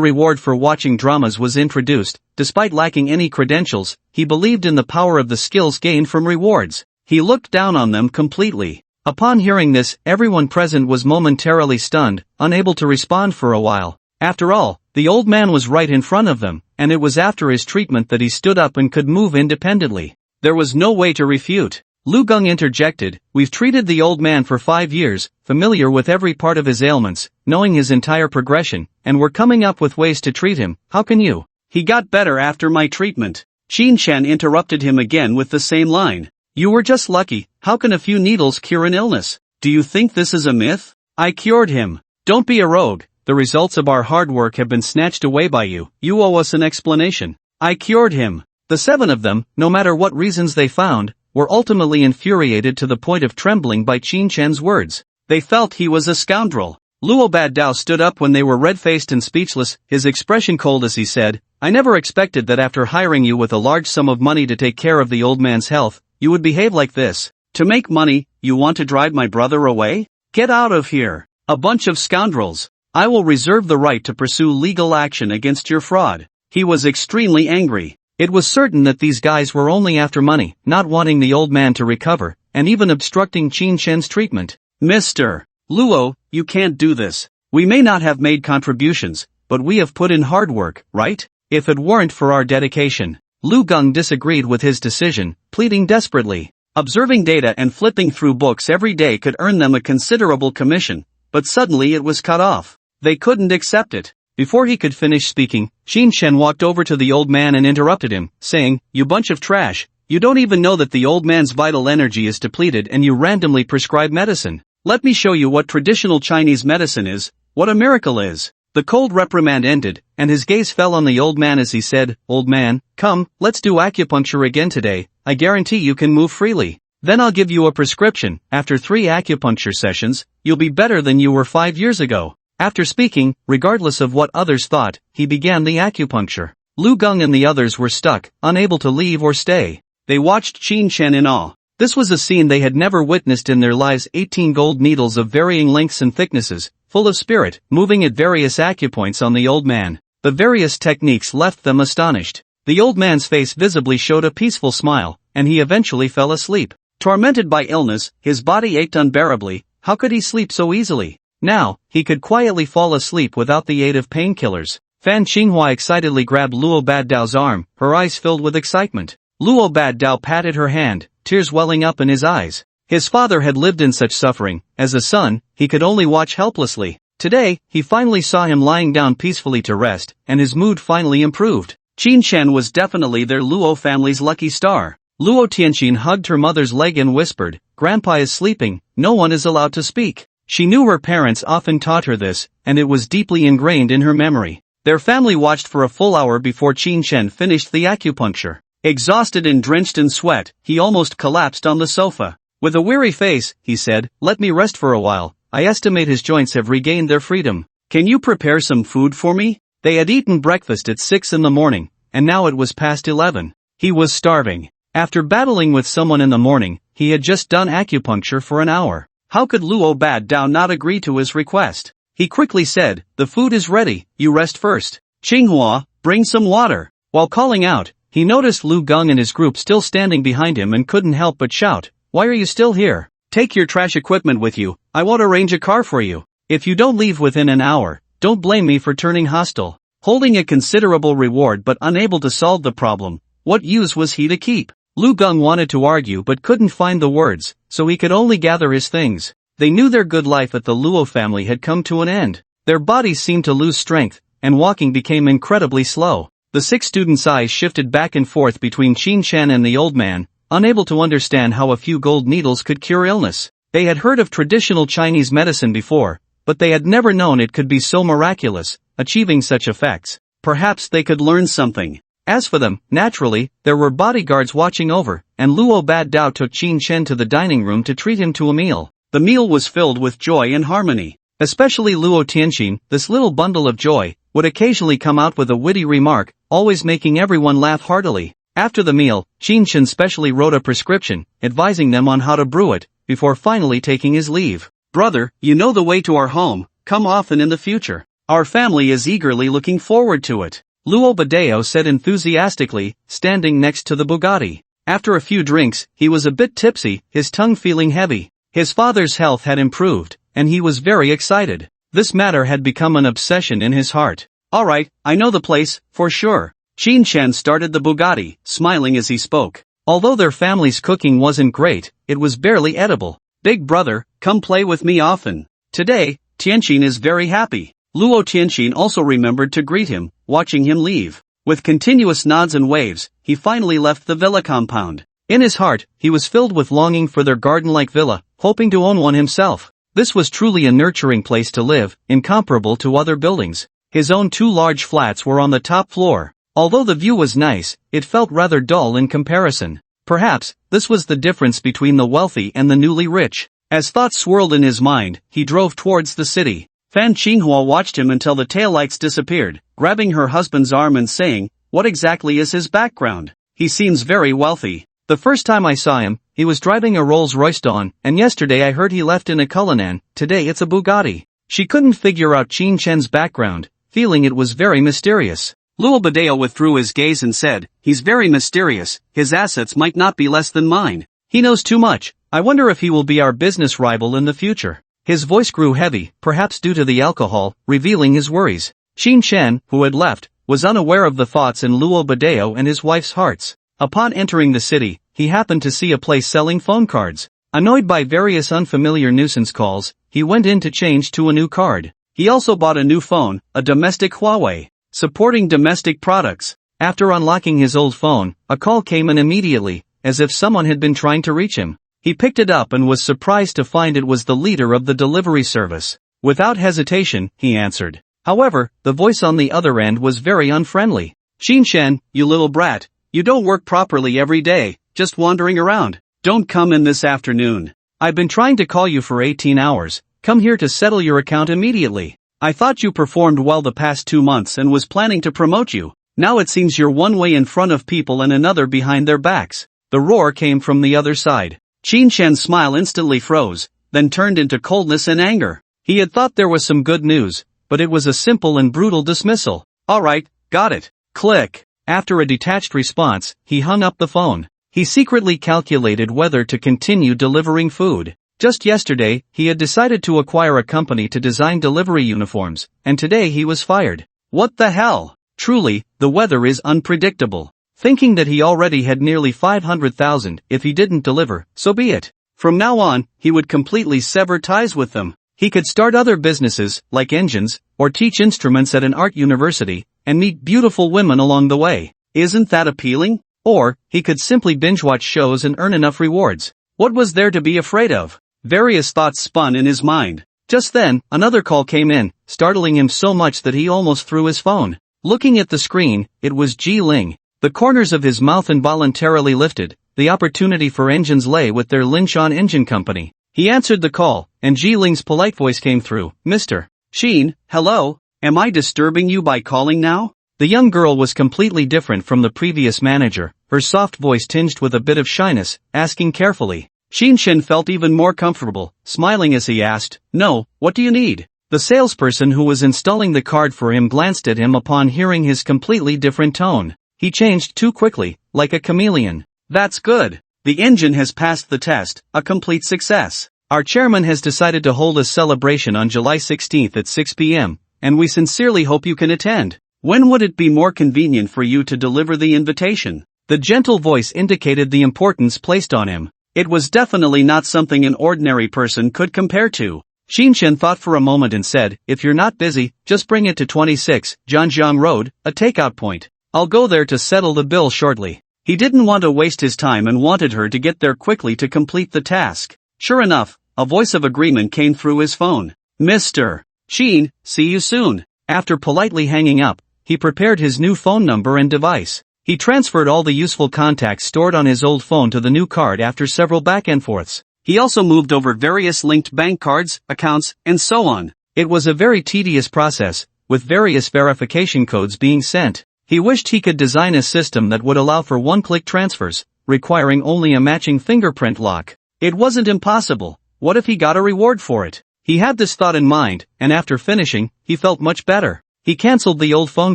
reward for watching dramas was introduced, despite lacking any credentials, he believed in the power of the skills gained from rewards. He looked down on them completely. Upon hearing this, everyone present was momentarily stunned, unable to respond for a while. After all, the old man was right in front of them, and it was after his treatment that he stood up and could move independently. There was no way to refute. Lu Gung interjected, "We've treated the old man for 5 years, familiar with every part of his ailments, knowing his entire progression, and we're coming up with ways to treat him. How can you?" "He got better after my treatment." Qin Shan interrupted him again with the same line. "You were just lucky. How can a few needles cure an illness? Do you think this is a myth? I cured him. Don't be a rogue. The results of our hard work have been snatched away by you. You owe us an explanation." "I cured him." The 7 of them, no matter what reasons they found, were ultimately infuriated to the point of trembling by Qin Shan's words. They felt he was a scoundrel. Luo Badao stood up when they were red-faced and speechless, his expression cold as he said, "I never expected that after hiring you with a large sum of money to take care of the old man's health, you would behave like this. To make money, you want to drive my brother away? Get out of here. A bunch of scoundrels. I will reserve the right to pursue legal action against your fraud." He was extremely angry. It was certain that these guys were only after money, not wanting the old man to recover, and even obstructing Qin Shan's treatment. "Mr. Luo, you can't do this. We may not have made contributions, but we have put in hard work, right? If it weren't for our dedication." Lu Gung disagreed with his decision, pleading desperately. Observing data and flipping through books every day could earn them a considerable commission, but suddenly it was cut off. They couldn't accept it. Before he could finish speaking, Qin Shan walked over to the old man and interrupted him, saying, "You bunch of trash, you don't even know that the old man's vital energy is depleted and you randomly prescribe medicine. Let me show you what traditional Chinese medicine is, what a miracle is." The cold reprimand ended, and his gaze fell on the old man as he said, "Old man, come, let's do acupuncture again today. I guarantee you can move freely. Then I'll give you a prescription. After 3 acupuncture sessions, you'll be better than you were 5 years ago." After speaking, regardless of what others thought, he began the acupuncture. Lu Gung and the others were stuck, unable to leave or stay. They watched Qin Shan in awe. This was a scene they had never witnessed in their lives. 18 gold needles of varying lengths and thicknesses, full of spirit, moving at various acupoints on the old man. The various techniques left them astonished. The old man's face visibly showed a peaceful smile, and he eventually fell asleep. Tormented by illness, his body ached unbearably. How could he sleep so easily? Now, he could quietly fall asleep without the aid of painkillers. Fan Qinghua excitedly grabbed Luo Baddao's arm, her eyes filled with excitement. Luo Baddao patted her hand, tears welling up in his eyes. His father had lived in such suffering. As a son, he could only watch helplessly. Today, he finally saw him lying down peacefully to rest, and his mood finally improved. Qin Shan was definitely their Luo family's lucky star. Luo Tianxin hugged her mother's leg and whispered, "Grandpa is sleeping, no one is allowed to speak." She knew her parents often taught her this, and it was deeply ingrained in her memory. Their family watched for a full hour before Qin Shan finished the acupuncture. Exhausted and drenched in sweat, he almost collapsed on the sofa. With a weary face, he said, "Let me rest for a while. I estimate his joints have regained their freedom. Can you prepare some food for me?" They had eaten breakfast at 6 in the morning, and now it was past 11. He was starving. After battling with someone in the morning, he had just done acupuncture for an hour. How could Luo Baddao not agree to his request? He quickly said, "The food is ready, you rest first. Qinghua, bring some water." While calling out, he noticed Lu Gung and his group still standing behind him and couldn't help but shout, "Why are you still here? Take your trash equipment with you, I won't arrange a car for you. If you don't leave within an hour, don't blame me for turning hostile." Holding a considerable reward but unable to solve the problem, what use was he to keep? Lu Gung wanted to argue but couldn't find the words, so he could only gather his things. They knew their good life at the Luo family had come to an end. Their bodies seemed to lose strength, and walking became incredibly slow. The 6 students' eyes shifted back and forth between Qin Shan and the old man, unable to understand how a few gold needles could cure illness. They had heard of traditional Chinese medicine before, but they had never known it could be so miraculous, achieving such effects. Perhaps they could learn something. As for them, naturally, there were bodyguards watching over, and Luo Baddao took Qin Shan to the dining room to treat him to a meal. The meal was filled with joy and harmony. Especially Luo Tianxin, this little bundle of joy, would occasionally come out with a witty remark, always making everyone laugh heartily. After the meal, Qin Shan specially wrote a prescription, advising them on how to brew it, before finally taking his leave. "Brother, you know the way to our home, come often in the future. Our family is eagerly looking forward to it, Luo Badeo said enthusiastically, standing next to the Bugatti. After a few drinks, he was a bit tipsy, his tongue feeling heavy. His father's health had improved, and he was very excited. This matter had become an obsession in his heart. Alright, I know the place, for sure. Qin Chen started the Bugatti, smiling as he spoke. Although their family's cooking wasn't great, it was barely edible. Big brother, come play with me often. Today, Tianqin is very happy. Luo Tianqin also remembered to greet him, watching him leave. With continuous nods and waves, he finally left the villa compound. In his heart, he was filled with longing for their garden-like villa, hoping to own one himself. This was truly a nurturing place to live, incomparable to other buildings. His own 2 large flats were on the top floor. Although the view was nice, it felt rather dull in comparison. Perhaps, this was the difference between the wealthy and the newly rich. As thoughts swirled in his mind, he drove towards the city. Fan Qinghua watched him until the taillights disappeared, grabbing her husband's arm and saying, "What exactly is his background? He seems very wealthy. The first time I saw him, he was driving a Rolls-Royce Dawn, and yesterday I heard he left in a Cullinan, today it's a Bugatti." She couldn't figure out Qin Chen's background, feeling it was very mysterious. Luo Badeo withdrew his gaze and said, "He's very mysterious, his assets might not be less than mine. He knows too much, I wonder if he will be our business rival in the future." His voice grew heavy, perhaps due to the alcohol, revealing his worries. Qin Chen, who had left, was unaware of the thoughts in Luo Badeo and his wife's hearts. Upon entering the city, he happened to see a place selling phone cards. Annoyed by various unfamiliar nuisance calls, he went in to change to a new card. He also bought a new phone, a domestic Huawei, supporting domestic products. After unlocking his old phone, a call came in immediately, as if someone had been trying to reach him. He picked it up and was surprised to find it was the leader of the delivery service. Without hesitation, he answered. However, the voice on the other end was very unfriendly. "Qin Chen, you little brat, you don't work properly every day, just wandering around. Don't come in this afternoon. I've been trying to call you for 18 hours, come here to settle your account immediately. I thought you performed well the past 2 months and was planning to promote you. Now it seems you're one way in front of people and another behind their backs." The roar came from the other side. Qin Chen's smile instantly froze, then turned into coldness and anger. He had thought there was some good news, but it was a simple and brutal dismissal. "Alright, got it." Click. After a detached response, he hung up the phone. He secretly calculated whether to continue delivering food. Just yesterday, he had decided to acquire a company to design delivery uniforms, and today he was fired. What the hell? Truly, the weather is unpredictable. Thinking that he already had nearly 500,000 if he didn't deliver, so be it. From now on, he would completely sever ties with them. He could start other businesses, like engines, or teach instruments at an art university, and meet beautiful women along the way. Isn't that appealing? Or, he could simply binge-watch shows and earn enough rewards. What was there to be afraid of? Various thoughts spun in his mind. Just then, another call came in, startling him so much that he almost threw his phone. Looking at the screen, it was Ji Ling. The corners of his mouth involuntarily lifted. The opportunity for engines lay with their Linshan Engine Company. He answered the call, and Ji Ling's polite voice came through. "Mr. Qin, hello? Am I disturbing you by calling now?" The young girl was completely different from the previous manager, her soft voice tinged with a bit of shyness, asking carefully. Qin Chen felt even more comfortable, smiling as he asked, "No, what do you need?" The salesperson who was installing the card for him glanced at him upon hearing his completely different tone. He changed too quickly, like a chameleon. "That's good. The engine has passed the test, a complete success. Our chairman has decided to hold a celebration on July 16th at 6 p.m., and we sincerely hope you can attend. When would it be more convenient for you to deliver the invitation?" The gentle voice indicated the importance placed on him. It was definitely not something an ordinary person could compare to. Qin Chen thought for a moment and said, "If you're not busy, just bring it to 26 Zhanjiang Road, a takeout point. I'll go there to settle the bill shortly." He didn't want to waste his time and wanted her to get there quickly to complete the task. Sure enough, a voice of agreement came through his phone. "Mr. Qin, see you soon." After politely hanging up, he prepared his new phone number and device. He transferred all the useful contacts stored on his old phone to the new card after several back and forths. He also moved over various linked bank cards, accounts, and so on. It was a very tedious process, with various verification codes being sent. He wished he could design a system that would allow for one-click transfers, requiring only a matching fingerprint lock. It wasn't impossible. What if he got a reward for it? He had this thought in mind, and after finishing, he felt much better. He cancelled the old phone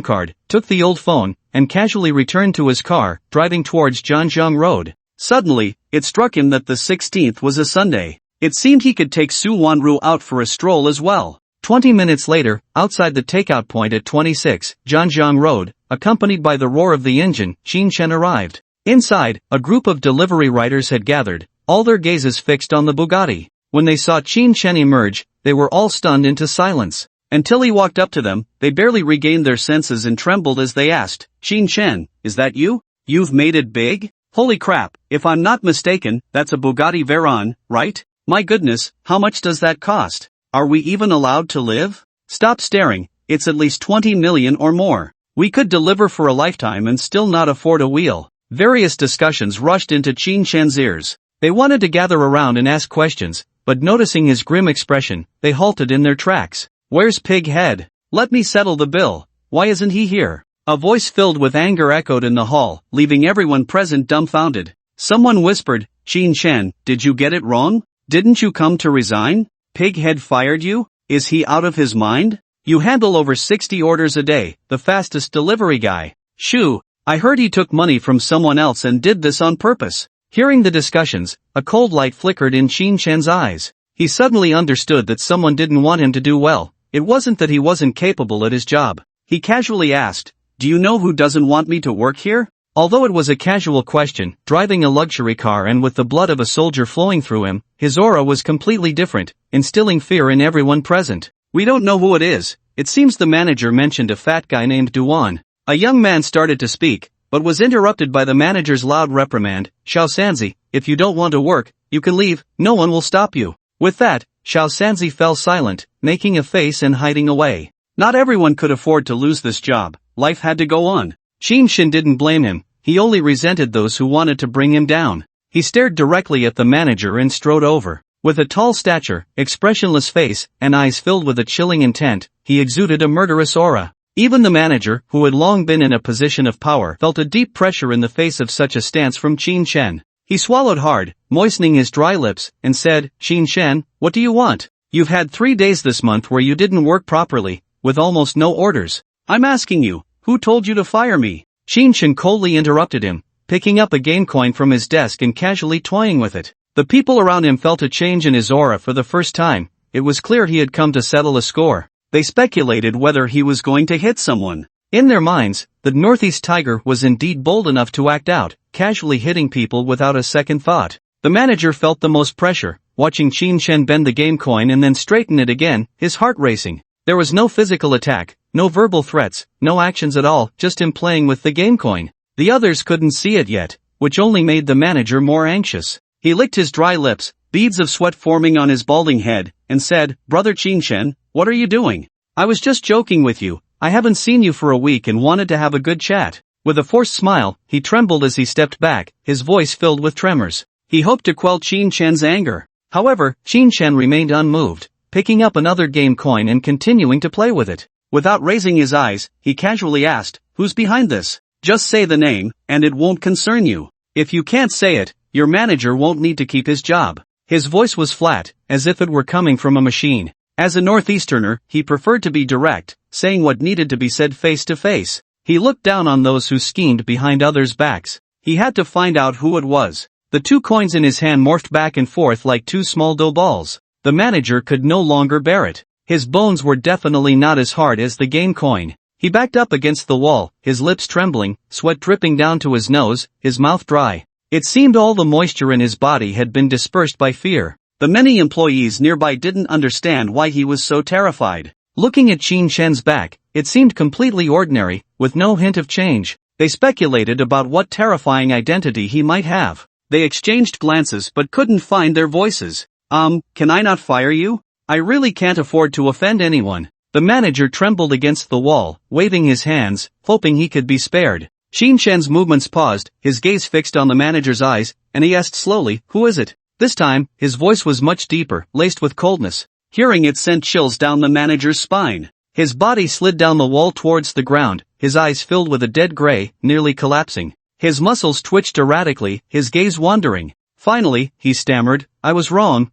card, took the old phone, and casually returned to his car, driving towards Janjiang Road. Suddenly, it struck him that the 16th was a Sunday. It seemed he could take Su Wanru out for a stroll as well. 20 minutes later, outside the takeout point at 26 Janjiang Road, accompanied by the roar of the engine, Qin Shen arrived. Inside, a group of delivery riders had gathered, all their gazes fixed on the Bugatti. When they saw Qin Shen emerge, they were all stunned into silence. Until he walked up to them, they barely regained their senses and trembled as they asked, "Qin Shen, is that you? You've made it big? Holy crap, if I'm not mistaken, that's a Bugatti Veyron, right? My goodness, how much does that cost? Are we even allowed to live? Stop staring, it's at least 20 million or more. We could deliver for a lifetime and still not afford a wheel." Various discussions rushed into Qin Shen's ears. They wanted to gather around and ask questions, but noticing his grim expression, they halted in their tracks. "Where's Pig Head? Let me settle the bill. Why isn't he here?" A voice filled with anger echoed in the hall, leaving everyone present dumbfounded. Someone whispered, "Qin Shen, did you get it wrong? Didn't you come to resign? Pig Head fired you? Is he out of his mind? You handle over 60 orders a day, the fastest delivery guy. Shoo, I heard he took money from someone else and did this on purpose." Hearing the discussions, a cold light flickered in Qin Shen's eyes. He suddenly understood that someone didn't want him to do well. It wasn't that he wasn't capable at his job. He casually asked, "Do you know who doesn't want me to work here?" Although it was a casual question, driving a luxury car and with the blood of a soldier flowing through him, his aura was completely different, instilling fear in everyone present. "We don't know who it is. It seems the manager mentioned a fat guy named Duan." A young man started to speak, but was interrupted by the manager's loud reprimand. "Xiao Sanzi, if you don't want to work, you can leave, no one will stop you." With that, Xiao Sanzi fell silent, making a face and hiding away. Not everyone could afford to lose this job, life had to go on. Qin Shen didn't blame him, he only resented those who wanted to bring him down. He stared directly at the manager and strode over. With a tall stature, expressionless face, and eyes filled with a chilling intent, he exuded a murderous aura. Even the manager, who had long been in a position of power, felt a deep pressure in the face of such a stance from Qin Shen. He swallowed hard, moistening his dry lips, and said, "Qin Shen, what do you want? You've had 3 days this month where you didn't work properly, with almost no orders. I'm asking you, who told you to fire me?" Qin Shen coldly interrupted him, picking up a game coin from his desk and casually toying with it. The people around him felt a change in his aura for the first time. It was clear he had come to settle a score. They speculated whether he was going to hit someone. In their minds, the Northeast Tiger was indeed bold enough to act out, casually hitting people without a second thought. The manager felt the most pressure, watching Qin Shen bend the game coin and then straighten it again, his heart racing. There was no physical attack, no verbal threats, no actions at all, just him playing with the game coin. The others couldn't see it yet, which only made the manager more anxious. He licked his dry lips, beads of sweat forming on his balding head, and said, "Brother Qin Shen, what are you doing? I was just joking with you. I haven't seen you for a week and wanted to have a good chat." With a forced smile, he trembled as he stepped back, his voice filled with tremors. He hoped to quell Qin Shen's anger. However, Qin Shen remained unmoved, picking up another game coin and continuing to play with it. Without raising his eyes, he casually asked, "Who's behind this? Just say the name, and it won't concern you. If you can't say it, your manager won't need to keep his job." His voice was flat, as if it were coming from a machine. As a Northeasterner, he preferred to be direct, saying what needed to be said face to face. He looked down on those who schemed behind others' backs. He had to find out who it was. The 2 coins in his hand morphed back and forth like 2 small dough balls. The manager could no longer bear it. His bones were definitely not as hard as the game coin. He backed up against the wall, his lips trembling, sweat dripping down to his nose, his mouth dry. It seemed all the moisture in his body had been dispersed by fear. The many employees nearby didn't understand why he was so terrified. Looking at Qin Shen's back, it seemed completely ordinary, with no hint of change. They speculated about what terrifying identity he might have. They exchanged glances but couldn't find their voices. Can I not fire you? I really can't afford to offend anyone." The manager trembled against the wall, waving his hands, hoping he could be spared. Qin Shen's movements paused, his gaze fixed on the manager's eyes, and he asked slowly, "Who is it?" This time, his voice was much deeper, laced with coldness. Hearing it sent chills down the manager's spine. His body slid down the wall towards the ground, his eyes filled with a dead gray, nearly collapsing. His muscles twitched erratically, his gaze wandering. Finally, he stammered, I was wrong.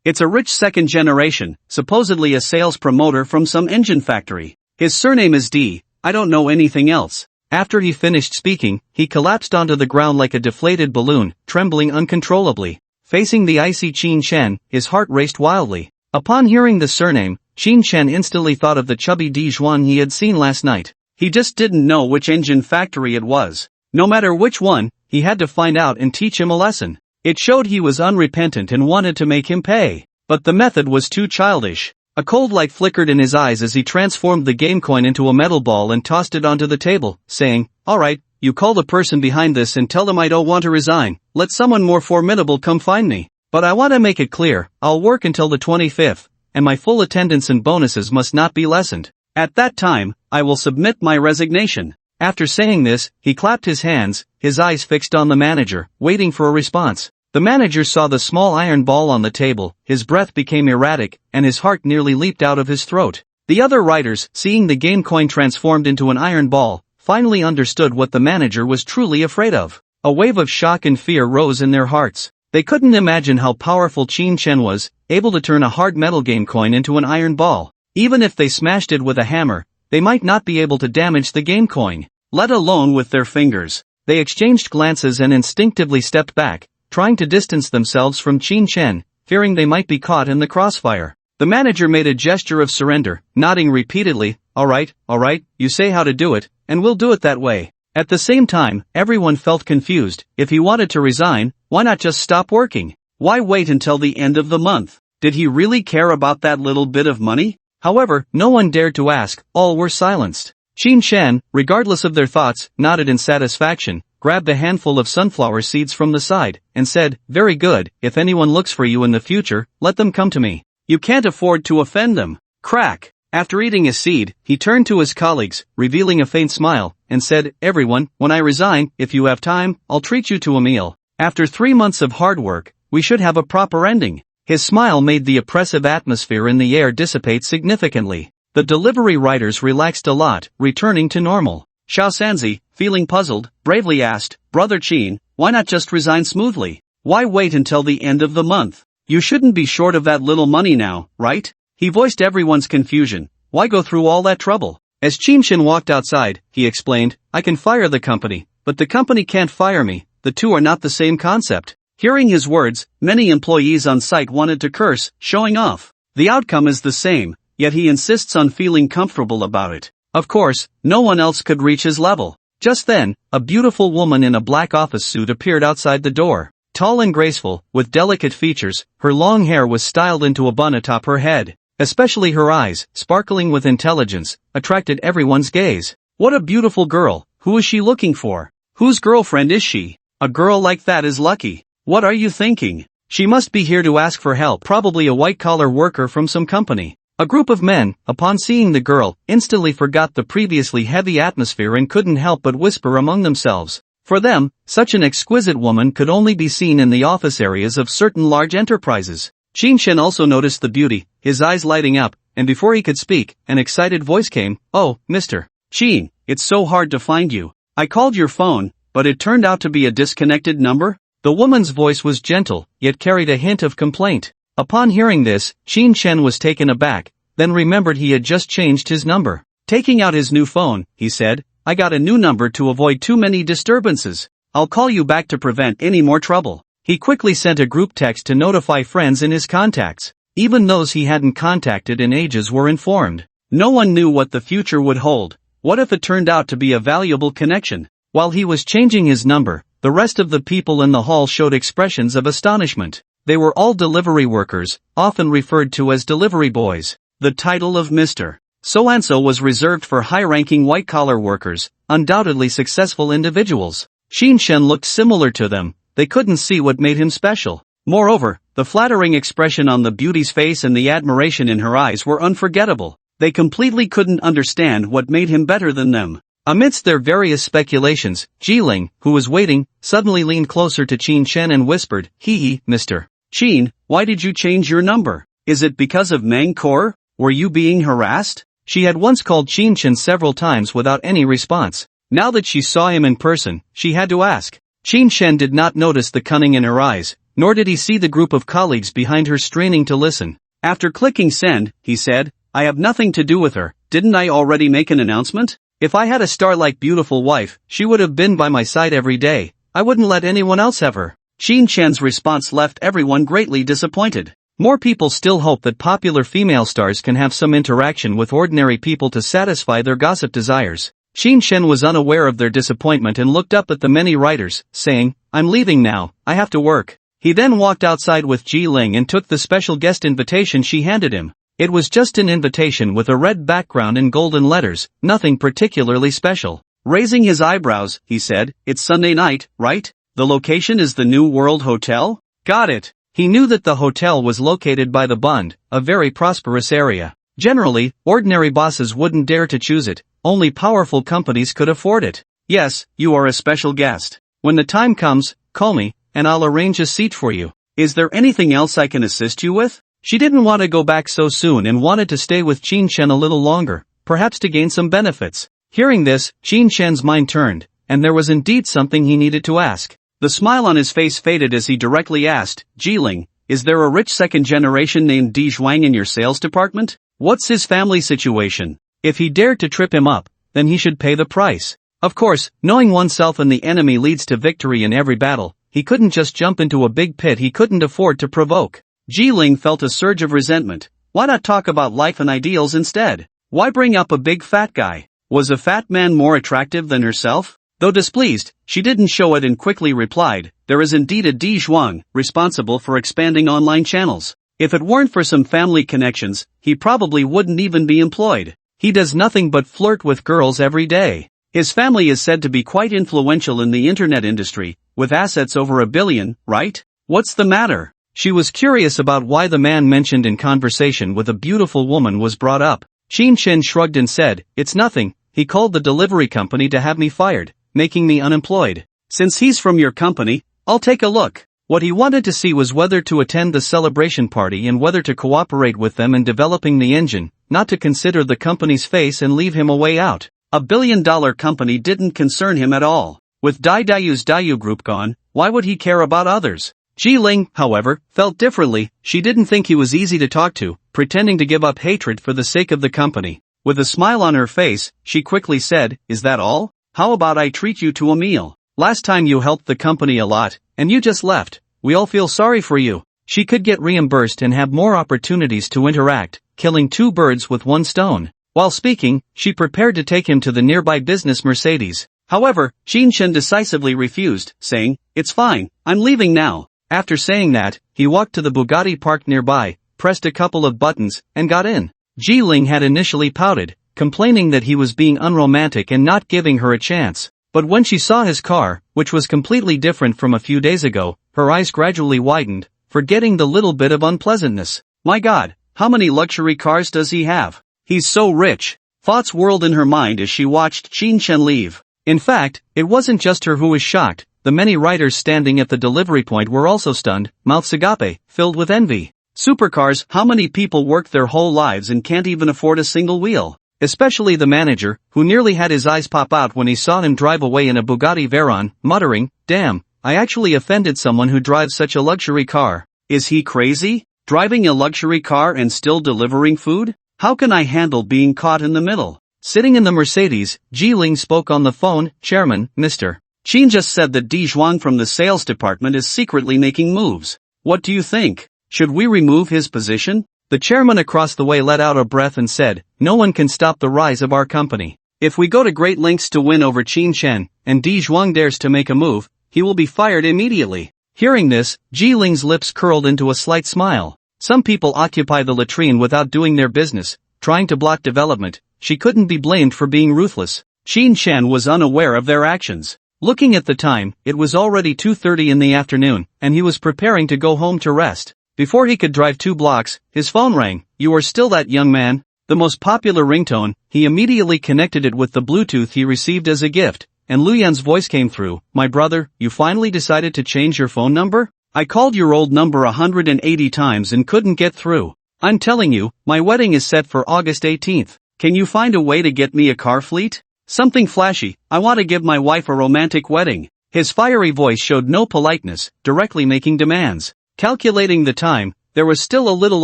It's a rich second generation, supposedly a sales promoter from some engine factory. His surname is D, I don't know anything else. After he finished speaking, he collapsed onto the ground like a deflated balloon, trembling uncontrollably. Facing the icy Qin Shen, his heart raced wildly. Upon hearing the surname, Qin Shen instantly thought of the chubby Di Zhuan he had seen last night. He just didn't know which engine factory it was. No matter which one, he had to find out and teach him a lesson. It showed he was unrepentant and wanted to make him pay. But the method was too childish. A cold light flickered in his eyes as he transformed the game coin into a metal ball and tossed it onto the table, saying, "Alright, you call the person behind this and tell them I don't want to resign. Let someone more formidable come find me. But I want to make it clear, I'll work until the 25th, and my full attendance and bonuses must not be lessened. At that time, I will submit my resignation." After saying this, he clapped his hands, his eyes fixed on the manager, waiting for a response. The manager saw the small iron ball on the table, his breath became erratic, and his heart nearly leaped out of his throat. The other writers, seeing the game coin transformed into an iron ball, finally understood what the manager was truly afraid of. A wave of shock and fear rose in their hearts. They couldn't imagine how powerful Qin Shen was, able to turn a hard metal game coin into an iron ball. Even if they smashed it with a hammer, they might not be able to damage the game coin, let alone with their fingers. They exchanged glances and instinctively stepped back, trying to distance themselves from Qin Shen, fearing they might be caught in the crossfire. The manager made a gesture of surrender, nodding repeatedly, alright, you say how to do it, and we'll do it that way. At the same time, everyone felt confused. If he wanted to resign, why not just stop working? Why wait until the end of the month? Did he really care about that little bit of money? However, no one dared to ask, all were silenced. Qin Shen, regardless of their thoughts, nodded in satisfaction, grabbed a handful of sunflower seeds from the side, and said, "Very good, if anyone looks for you in the future, let them come to me. You can't afford to offend them." Crack! After eating a seed, he turned to his colleagues, revealing a faint smile, and said, "Everyone, when I resign, if you have time, I'll treat you to a meal. After 3 months of hard work, we should have a proper ending." His smile made the oppressive atmosphere in the air dissipate significantly. The delivery riders relaxed a lot, returning to normal. Xiao Sanzi, feeling puzzled, bravely asked, "Brother Qin, why not just resign smoothly? Why wait until the end of the month? You shouldn't be short of that little money now, right?" He voiced everyone's confusion. Why go through all that trouble? As Qin Shen walked outside, he explained, "I can fire the company, but the company can't fire me. The two are not the same concept." Hearing his words, many employees on site wanted to curse, showing off. The outcome is the same, yet he insists on feeling comfortable about it. Of course, no one else could reach his level. Just then, a beautiful woman in a black office suit appeared outside the door. Tall and graceful, with delicate features, her long hair was styled into a bun atop her head. Especially her eyes, sparkling with intelligence, attracted everyone's gaze. What a beautiful girl, who is she looking for? Whose girlfriend is she? A girl like that is lucky. What are you thinking? She must be here to ask for help, probably a white-collar worker from some company. A group of men, upon seeing the girl, instantly forgot the previously heavy atmosphere and couldn't help but whisper among themselves. For them, such an exquisite woman could only be seen in the office areas of certain large enterprises. Qin Shen also noticed the beauty, his eyes lighting up, and before he could speak, an excited voice came, "Oh, Mr. Qin, it's so hard to find you. I called your phone, but it turned out to be a disconnected number?" The woman's voice was gentle, yet carried a hint of complaint. Upon hearing this, Qin Shen was taken aback, then remembered he had just changed his number. Taking out his new phone, he said, "I got a new number to avoid too many disturbances. I'll call you back to prevent any more trouble." He quickly sent a group text to notify friends in his contacts. Even those he hadn't contacted in ages were informed. No one knew what the future would hold. What if it turned out to be a valuable connection? While he was changing his number, the rest of the people in the hall showed expressions of astonishment. They were all delivery workers, often referred to as delivery boys. The title of Mr. So-and-so was reserved for high-ranking white-collar workers, undoubtedly successful individuals. Qin Shen looked similar to them. They couldn't see what made him special. Moreover, the flattering expression on the beauty's face and the admiration in her eyes were unforgettable. They completely couldn't understand what made him better than them. Amidst their various speculations, Jiling, who was waiting, suddenly leaned closer to Qin Shen and whispered, "Hee, Mr. Qin, why did you change your number? Is it because of Mangkor? Were you being harassed?" She had once called Qin Shen several times without any response. Now that she saw him in person, she had to ask. Qin Shen did not notice the cunning in her eyes, nor did he see the group of colleagues behind her straining to listen. After clicking send, he said, "I have nothing to do with her. Didn't I already make an announcement? If I had a star-like beautiful wife, she would have been by my side every day. I wouldn't let anyone else have her." Qin Chen's response left everyone greatly disappointed. More people still hope that popular female stars can have some interaction with ordinary people to satisfy their gossip desires. Qin Chen was unaware of their disappointment and looked up at the many writers, saying, "I'm leaving now, I have to work." He then walked outside with Ji Ling and took the special guest invitation she handed him. It was just an invitation with a red background and golden letters, nothing particularly special. Raising his eyebrows, he said, "It's Sunday night, right? The location is the New World Hotel?" Got it. He knew that the hotel was located by the Bund, a very prosperous area. Generally, ordinary bosses wouldn't dare to choose it, only powerful companies could afford it. "Yes, you are a special guest. When the time comes, call me, and I'll arrange a seat for you. Is there anything else I can assist you with?" She didn't want to go back so soon and wanted to stay with Qin Chen a little longer, perhaps to gain some benefits. Hearing this, Qin Chen's mind turned, and there was indeed something he needed to ask. The smile on his face faded as he directly asked, "Ji Ling, is there a rich second generation named Di Zhuang in your sales department? What's his family situation? If he dared to trip him up, then he should pay the price." Of course, knowing oneself and the enemy leads to victory in every battle. He couldn't just jump into a big pit he couldn't afford to provoke. Ji Ling felt a surge of resentment. Why not talk about life and ideals instead? Why bring up a big fat guy? Was a fat man more attractive than herself? Though displeased, she didn't show it and quickly replied, "There is indeed a Di Zhuang, responsible for expanding online channels. If it weren't for some family connections, he probably wouldn't even be employed. He does nothing but flirt with girls every day. His family is said to be quite influential in the internet industry, with assets over $1 billion, right? What's the matter?" She was curious about why the man mentioned in conversation with a beautiful woman was brought up. Qin Chen shrugged and said, "It's nothing. He called the delivery company to have me fired, making me unemployed. Since he's from your company, I'll take a look." What he wanted to see was whether to attend the celebration party and whether to cooperate with them in developing the engine, not to consider the company's face and leave him a way out. $1 billion company didn't concern him at all. With Dai Dayu's Dayu group gone, why would he care about others? Ji Ling, however, felt differently. She didn't think he was easy to talk to, pretending to give up hatred for the sake of the company. With a smile on her face, she quickly said, "Is that all? How about I treat you to a meal? Last time you helped the company a lot, and you just left. We all feel sorry for you." She could get reimbursed and have more opportunities to interact, killing two birds with one stone. While speaking, she prepared to take him to the nearby business Mercedes. However, Qin Chen decisively refused, saying, "It's fine, I'm leaving now." After saying that, he walked to the Bugatti parked nearby, pressed a couple of buttons, and got in. Ji Ling had initially pouted, complaining that he was being unromantic and not giving her a chance. But when she saw his car, which was completely different from a few days ago, her eyes gradually widened, forgetting the little bit of unpleasantness. "My God, how many luxury cars does he have? He's so rich." Thoughts whirled in her mind as she watched Qin Chen leave. In fact, it wasn't just her who was shocked. The many writers standing at the delivery point were also stunned, mouths agape, filled with envy. Supercars, how many people work their whole lives and can't even afford a single wheel? Especially the manager, who nearly had his eyes pop out when he saw him drive away in a Bugatti Veyron, muttering, "Damn, I actually offended someone who drives such a luxury car. Is he crazy? Driving a luxury car and still delivering food? How can I handle being caught in the middle?" Sitting in the Mercedes, Ji Ling spoke on the phone, "Chairman, Mr. Qin just said that Di Zhuang from the sales department is secretly making moves. What do you think? Should we remove his position?" The chairman across the way let out a breath and said, "No one can stop the rise of our company. If we go to great lengths to win over Qin Chen, and Di Zhuang dares to make a move, he will be fired immediately." Hearing this, Ji Ling's lips curled into a slight smile. Some people occupy the latrine without doing their business, trying to block development. She couldn't be blamed for being ruthless. Qin Chen was unaware of their actions. Looking at the time, it was already 2:30 in the afternoon, and he was preparing to go home to rest. Before he could drive 2 blocks, his phone rang. "You are still that young man?" The most popular ringtone. He immediately connected it with the Bluetooth he received as a gift, and Luyan's voice came through. "My brother, you finally decided to change your phone number? I called your old number 180 times and couldn't get through. I'm telling you, my wedding is set for August 18th. Can you find a way to get me a car fleet? Something flashy. I want to give my wife a romantic wedding." His fiery voice showed no politeness, directly making demands. Calculating the time, there was still a little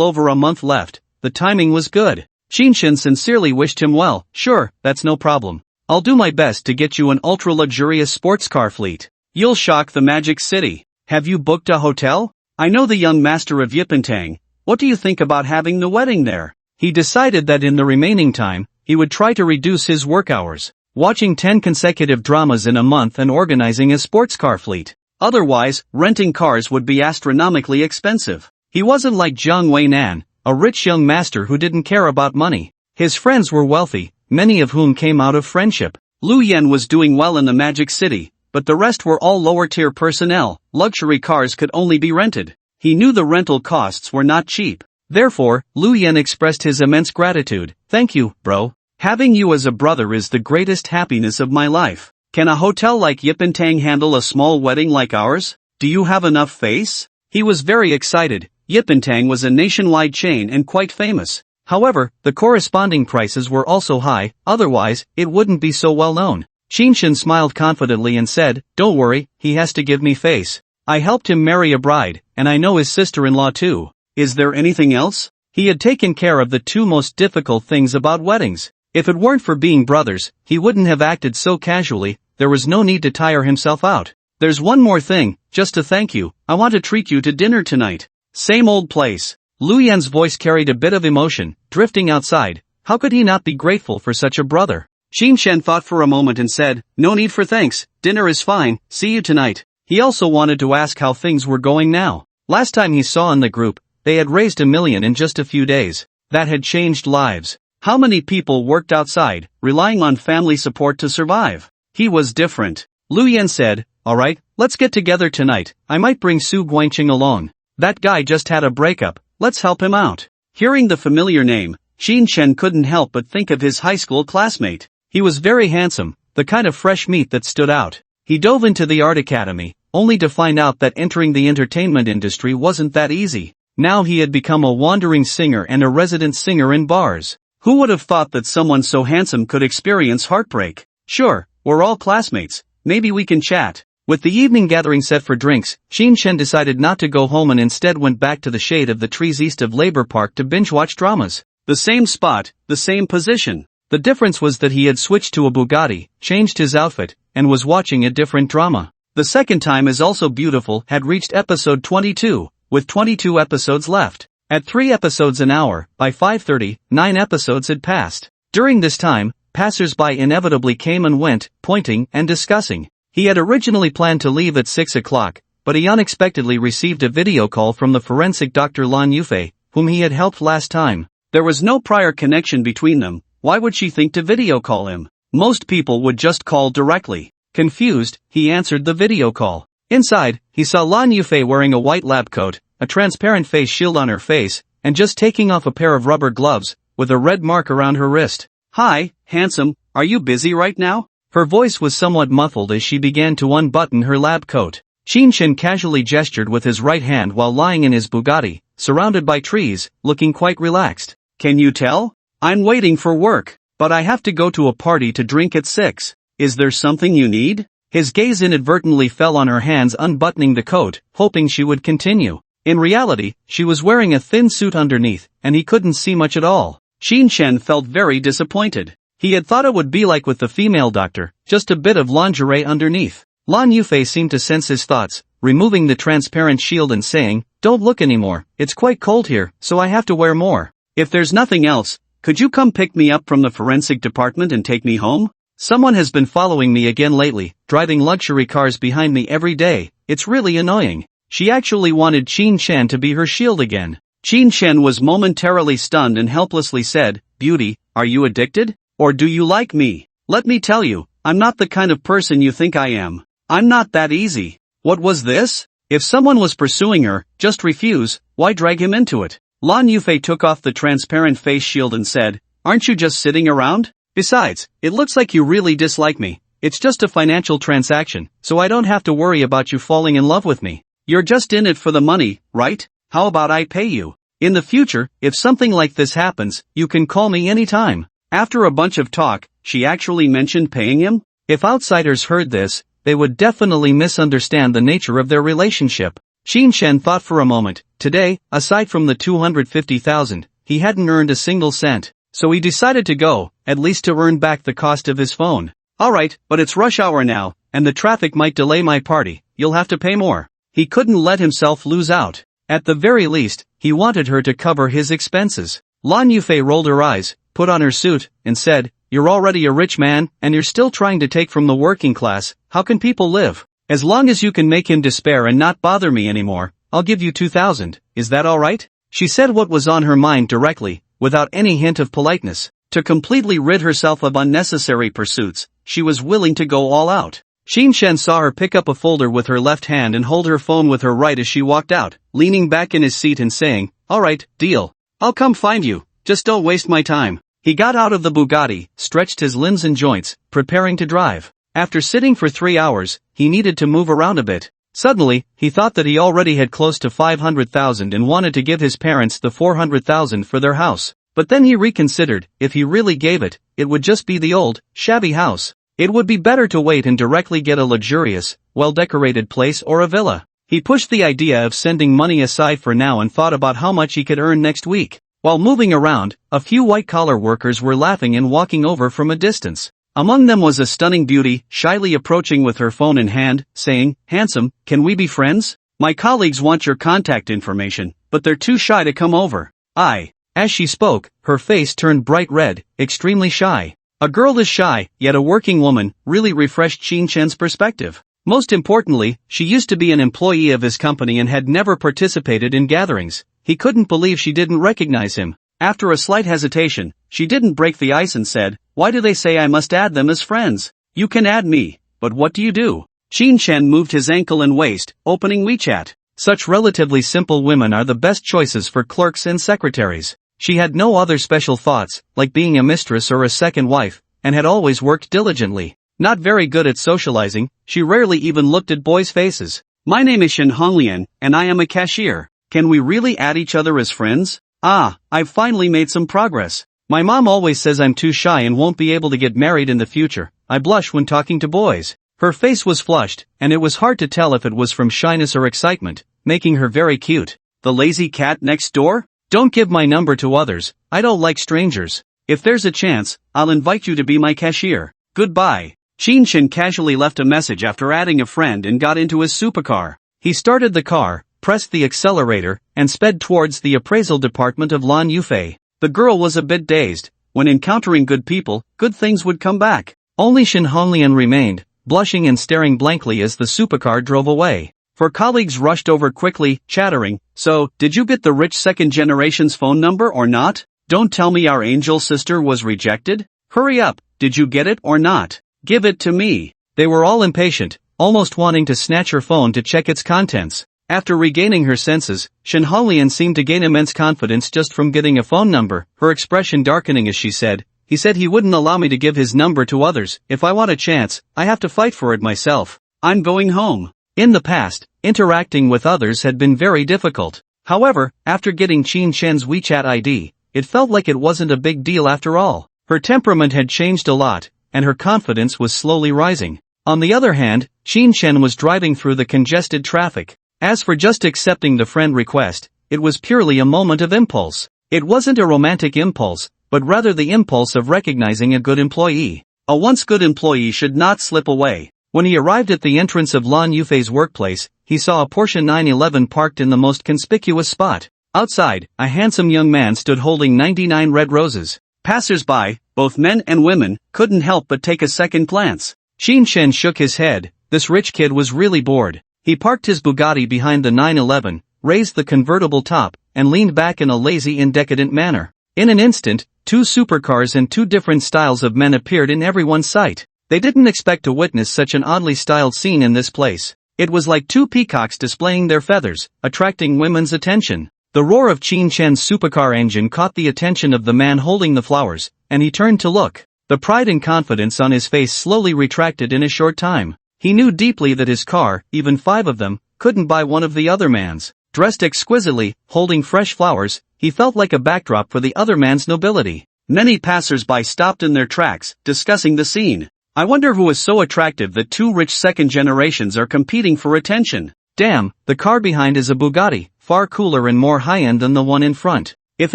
over a month left. The timing was good. Shinshin sincerely wished him well. Sure, that's no problem. I'll do my best to get you an ultra-luxurious sports car fleet. You'll shock the Magic City. Have you booked a hotel? I know the young master of Yippentang. What do you think about having the wedding there? He decided that in the remaining time, he would try to reduce his work hours, watching 10 consecutive dramas in a month and organizing a sports car fleet. Otherwise, renting cars would be astronomically expensive. He wasn't like Jiang Weinan, a rich young master who didn't care about money. His friends were wealthy, many of whom came out of friendship. Lu Yen was doing well in the Magic City, but the rest were all lower-tier personnel. Luxury cars could only be rented. He knew the rental costs were not cheap. Therefore, Lu Yen expressed his immense gratitude. Thank you, bro. Having you as a brother is the greatest happiness of my life. Can a hotel like Yippentang handle a small wedding like ours? Do you have enough face? He was very excited. Yippentang was a nationwide chain and quite famous. However, the corresponding prices were also high, otherwise, it wouldn't be so well known. Shinshin smiled confidently and said, "Don't worry, he has to give me face. I helped him marry a bride, and I know his sister-in-law too. Is there anything else?" He had taken care of the two most difficult things about weddings. If it weren't for being brothers, he wouldn't have acted so casually. There was no need to tire himself out. "There's one more thing, just to thank you. I want to treat you to dinner tonight." Same old place. Lu Yan's voice carried a bit of emotion, drifting outside. How could he not be grateful for such a brother? Shinshin thought for a moment and said, "No need for thanks, dinner is fine, see you tonight." He also wanted to ask how things were going now. Last time he saw in the group, they had raised $1 million in just a few days. That had changed lives. How many people worked outside, relying on family support to survive? He was different. Lu Yan said, "Alright, let's get together tonight. I might bring Su Guangqing along. That guy just had a breakup, let's help him out." Hearing the familiar name, Shinshin couldn't help but think of his high school classmate. He was very handsome, the kind of fresh meat that stood out. He dove into the art academy, only to find out that entering the entertainment industry wasn't that easy. Now he had become a wandering singer and a resident singer in bars. Who would have thought that someone so handsome could experience heartbreak? Sure, we're all classmates, maybe we can chat. With the evening gathering set for drinks, Shinshin decided not to go home and instead went back to the shade of the trees east of Labor Park to binge-watch dramas. The same spot, the same position. The difference was that he had switched to a Bugatti, changed his outfit, and was watching a different drama. The second time is also beautiful had reached episode 22, with 22 episodes left. At 3 episodes an hour, by 5:30, 9 episodes had passed. During this time, passers-by inevitably came and went, pointing and discussing. He had originally planned to leave at 6 o'clock, but he unexpectedly received a video call from the forensic Dr. Lan Yufei, whom he had helped last time. There was no prior connection between them. Why would she think to video call him? Most people would just call directly. Confused, he answered the video call. Inside, he saw Lan Yufei wearing a white lab coat, a transparent face shield on her face, and just taking off a pair of rubber gloves, with a red mark around her wrist. "Hi, handsome, are you busy right now?" Her voice was somewhat muffled as she began to unbutton her lab coat. Shinshin casually gestured with his right hand while lying in his Bugatti, surrounded by trees, looking quite relaxed. "Can you tell? I'm waiting for work, but I have to go to a party to drink at 6. Is there something you need?" His gaze inadvertently fell on her hands unbuttoning the coat, hoping she would continue. In reality, she was wearing a thin suit underneath, and he couldn't see much at all. Shinshin felt very disappointed. He had thought it would be like with the female doctor, just a bit of lingerie underneath. Lan Yufei seemed to sense his thoughts, removing the transparent shield and saying, "Don't look anymore, it's quite cold here, so I have to wear more. If there's nothing else, could you come pick me up from the forensic department and take me home? Someone has been following me again lately, driving luxury cars behind me every day, it's really annoying." She actually wanted Shinshin to be her shield again. Shinshin was momentarily stunned and helplessly said, "Beauty, are you addicted? Or do you like me? Let me tell you, I'm not the kind of person you think I am. I'm not that easy." What was this? If someone was pursuing her, just refuse, why drag him into it? Lan Yufei took off the transparent face shield and said, "Aren't you just sitting around? Besides, it looks like you really dislike me. It's just a financial transaction, so I don't have to worry about you falling in love with me. You're just in it for the money, right? How about I pay you? In the future, if something like this happens, you can call me anytime." After a bunch of talk, she actually mentioned paying him? If outsiders heard this, they would definitely misunderstand the nature of their relationship. Qin Shen thought for a moment. Today, aside from the 250,000, he hadn't earned a single cent, so he decided to go, at least to earn back the cost of his phone. Alright, but it's rush hour now, and the traffic might delay my party, you'll have to pay more. He couldn't let himself lose out. At the very least, he wanted her to cover his expenses. Lan Yufei rolled her eyes, put on her suit, and said, "You're already a rich man, and you're still trying to take from the working class, how can people live? As long as you can make him despair and not bother me anymore, I'll give you 2,000, is that alright?" She said what was on her mind directly, without any hint of politeness. To completely rid herself of unnecessary pursuits, she was willing to go all out. Qin Shen saw her pick up a folder with her left hand and hold her phone with her right as she walked out, leaning back in his seat and saying, "Alright, deal. I'll come find you, just don't waste my time." He got out of the Bugatti, stretched his limbs and joints, preparing to drive. After sitting for 3 hours, he needed to move around a bit. Suddenly, he thought that he already had close to 500,000 and wanted to give his parents the 400,000 for their house. But then he reconsidered, if he really gave it, it would just be the old, shabby house. It would be better to wait and directly get a luxurious, well-decorated place or a villa. He pushed the idea of sending money aside for now and thought about how much he could earn next week. While moving around, a few white-collar workers were laughing and walking over from a distance. Among them was a stunning beauty, shyly approaching with her phone in hand, saying, "Handsome, can we be friends? My colleagues want your contact information, but they're too shy to come over." As she spoke, her face turned bright red, extremely shy. A girl is shy, yet a working woman, really refreshed Qin Shen's perspective. Most importantly, she used to be an employee of his company and had never participated in gatherings. He couldn't believe she didn't recognize him. After a slight hesitation, she didn't break the ice and said, "Why do they say I must add them as friends? You can add me, but what do you do?" Qin Shen moved his ankle and waist, opening WeChat. Such relatively simple women are the best choices for clerks and secretaries. She had no other special thoughts, like being a mistress or a second wife, and had always worked diligently. Not very good at socializing, she rarely even looked at boys' faces. "My name is Shen Honglian, and I am a cashier. Can we really add each other as friends? I've finally made some progress. My mom always says I'm too shy and won't be able to get married in the future. I blush when talking to boys." Her face was flushed, and it was hard to tell if it was from shyness or excitement, making her very cute. "The lazy cat next door? Don't give my number to others, I don't like strangers. If there's a chance, I'll invite you to be my cashier. Goodbye." Qin Shen casually left a message after adding a friend and got into his supercar. He started the car, pressed the accelerator, and sped towards the appraisal department of Lan Yufei. The girl was a bit dazed. When encountering good people, good things would come back. Only Shen Honglian remained, blushing and staring blankly as the supercar drove away. Her colleagues rushed over quickly, chattering, "So, did you get the rich second generation's phone number or not? Don't tell me our angel sister was rejected? Hurry up, did you get it or not? Give it to me." They were all impatient, almost wanting to snatch her phone to check its contents. After regaining her senses, Shen Honglian seemed to gain immense confidence just from getting a phone number, her expression darkening as she said, "He said he wouldn't allow me to give his number to others. If I want a chance, I have to fight for it myself. I'm going home." In the past, interacting with others had been very difficult. However, after getting Qin Shen's WeChat ID, it felt like it wasn't a big deal after all. Her temperament had changed a lot, and her confidence was slowly rising. On the other hand, Qin Shen was driving through the congested traffic. As for just accepting the friend request, it was purely a moment of impulse. It wasn't a romantic impulse, but rather the impulse of recognizing a good employee. A once good employee should not slip away. When he arrived at the entrance of Lan Yufei's workplace, he saw a Porsche 911 parked in the most conspicuous spot. Outside, a handsome young man stood holding 99 red roses. Passers-by, both men and women, couldn't help but take a second glance. Qin Shen shook his head. This rich kid was really bored. He parked his Bugatti behind the 911, raised the convertible top, and leaned back in a lazy and decadent manner. In an instant, 2 supercars and 2 different styles of men appeared in everyone's sight. They didn't expect to witness such an oddly styled scene in this place. It was like 2 peacocks displaying their feathers, attracting women's attention. The roar of Qin Shen's supercar engine caught the attention of the man holding the flowers, and he turned to look. The pride and confidence on his face slowly retracted in a short time. He knew deeply that his car, even 5 of them, couldn't buy one of the other man's. Dressed exquisitely, holding fresh flowers, he felt like a backdrop for the other man's nobility. Many passers-by stopped in their tracks, discussing the scene. I wonder who is so attractive that two rich second generations are competing for attention. Damn, the car behind is a Bugatti, far cooler and more high-end than the one in front. If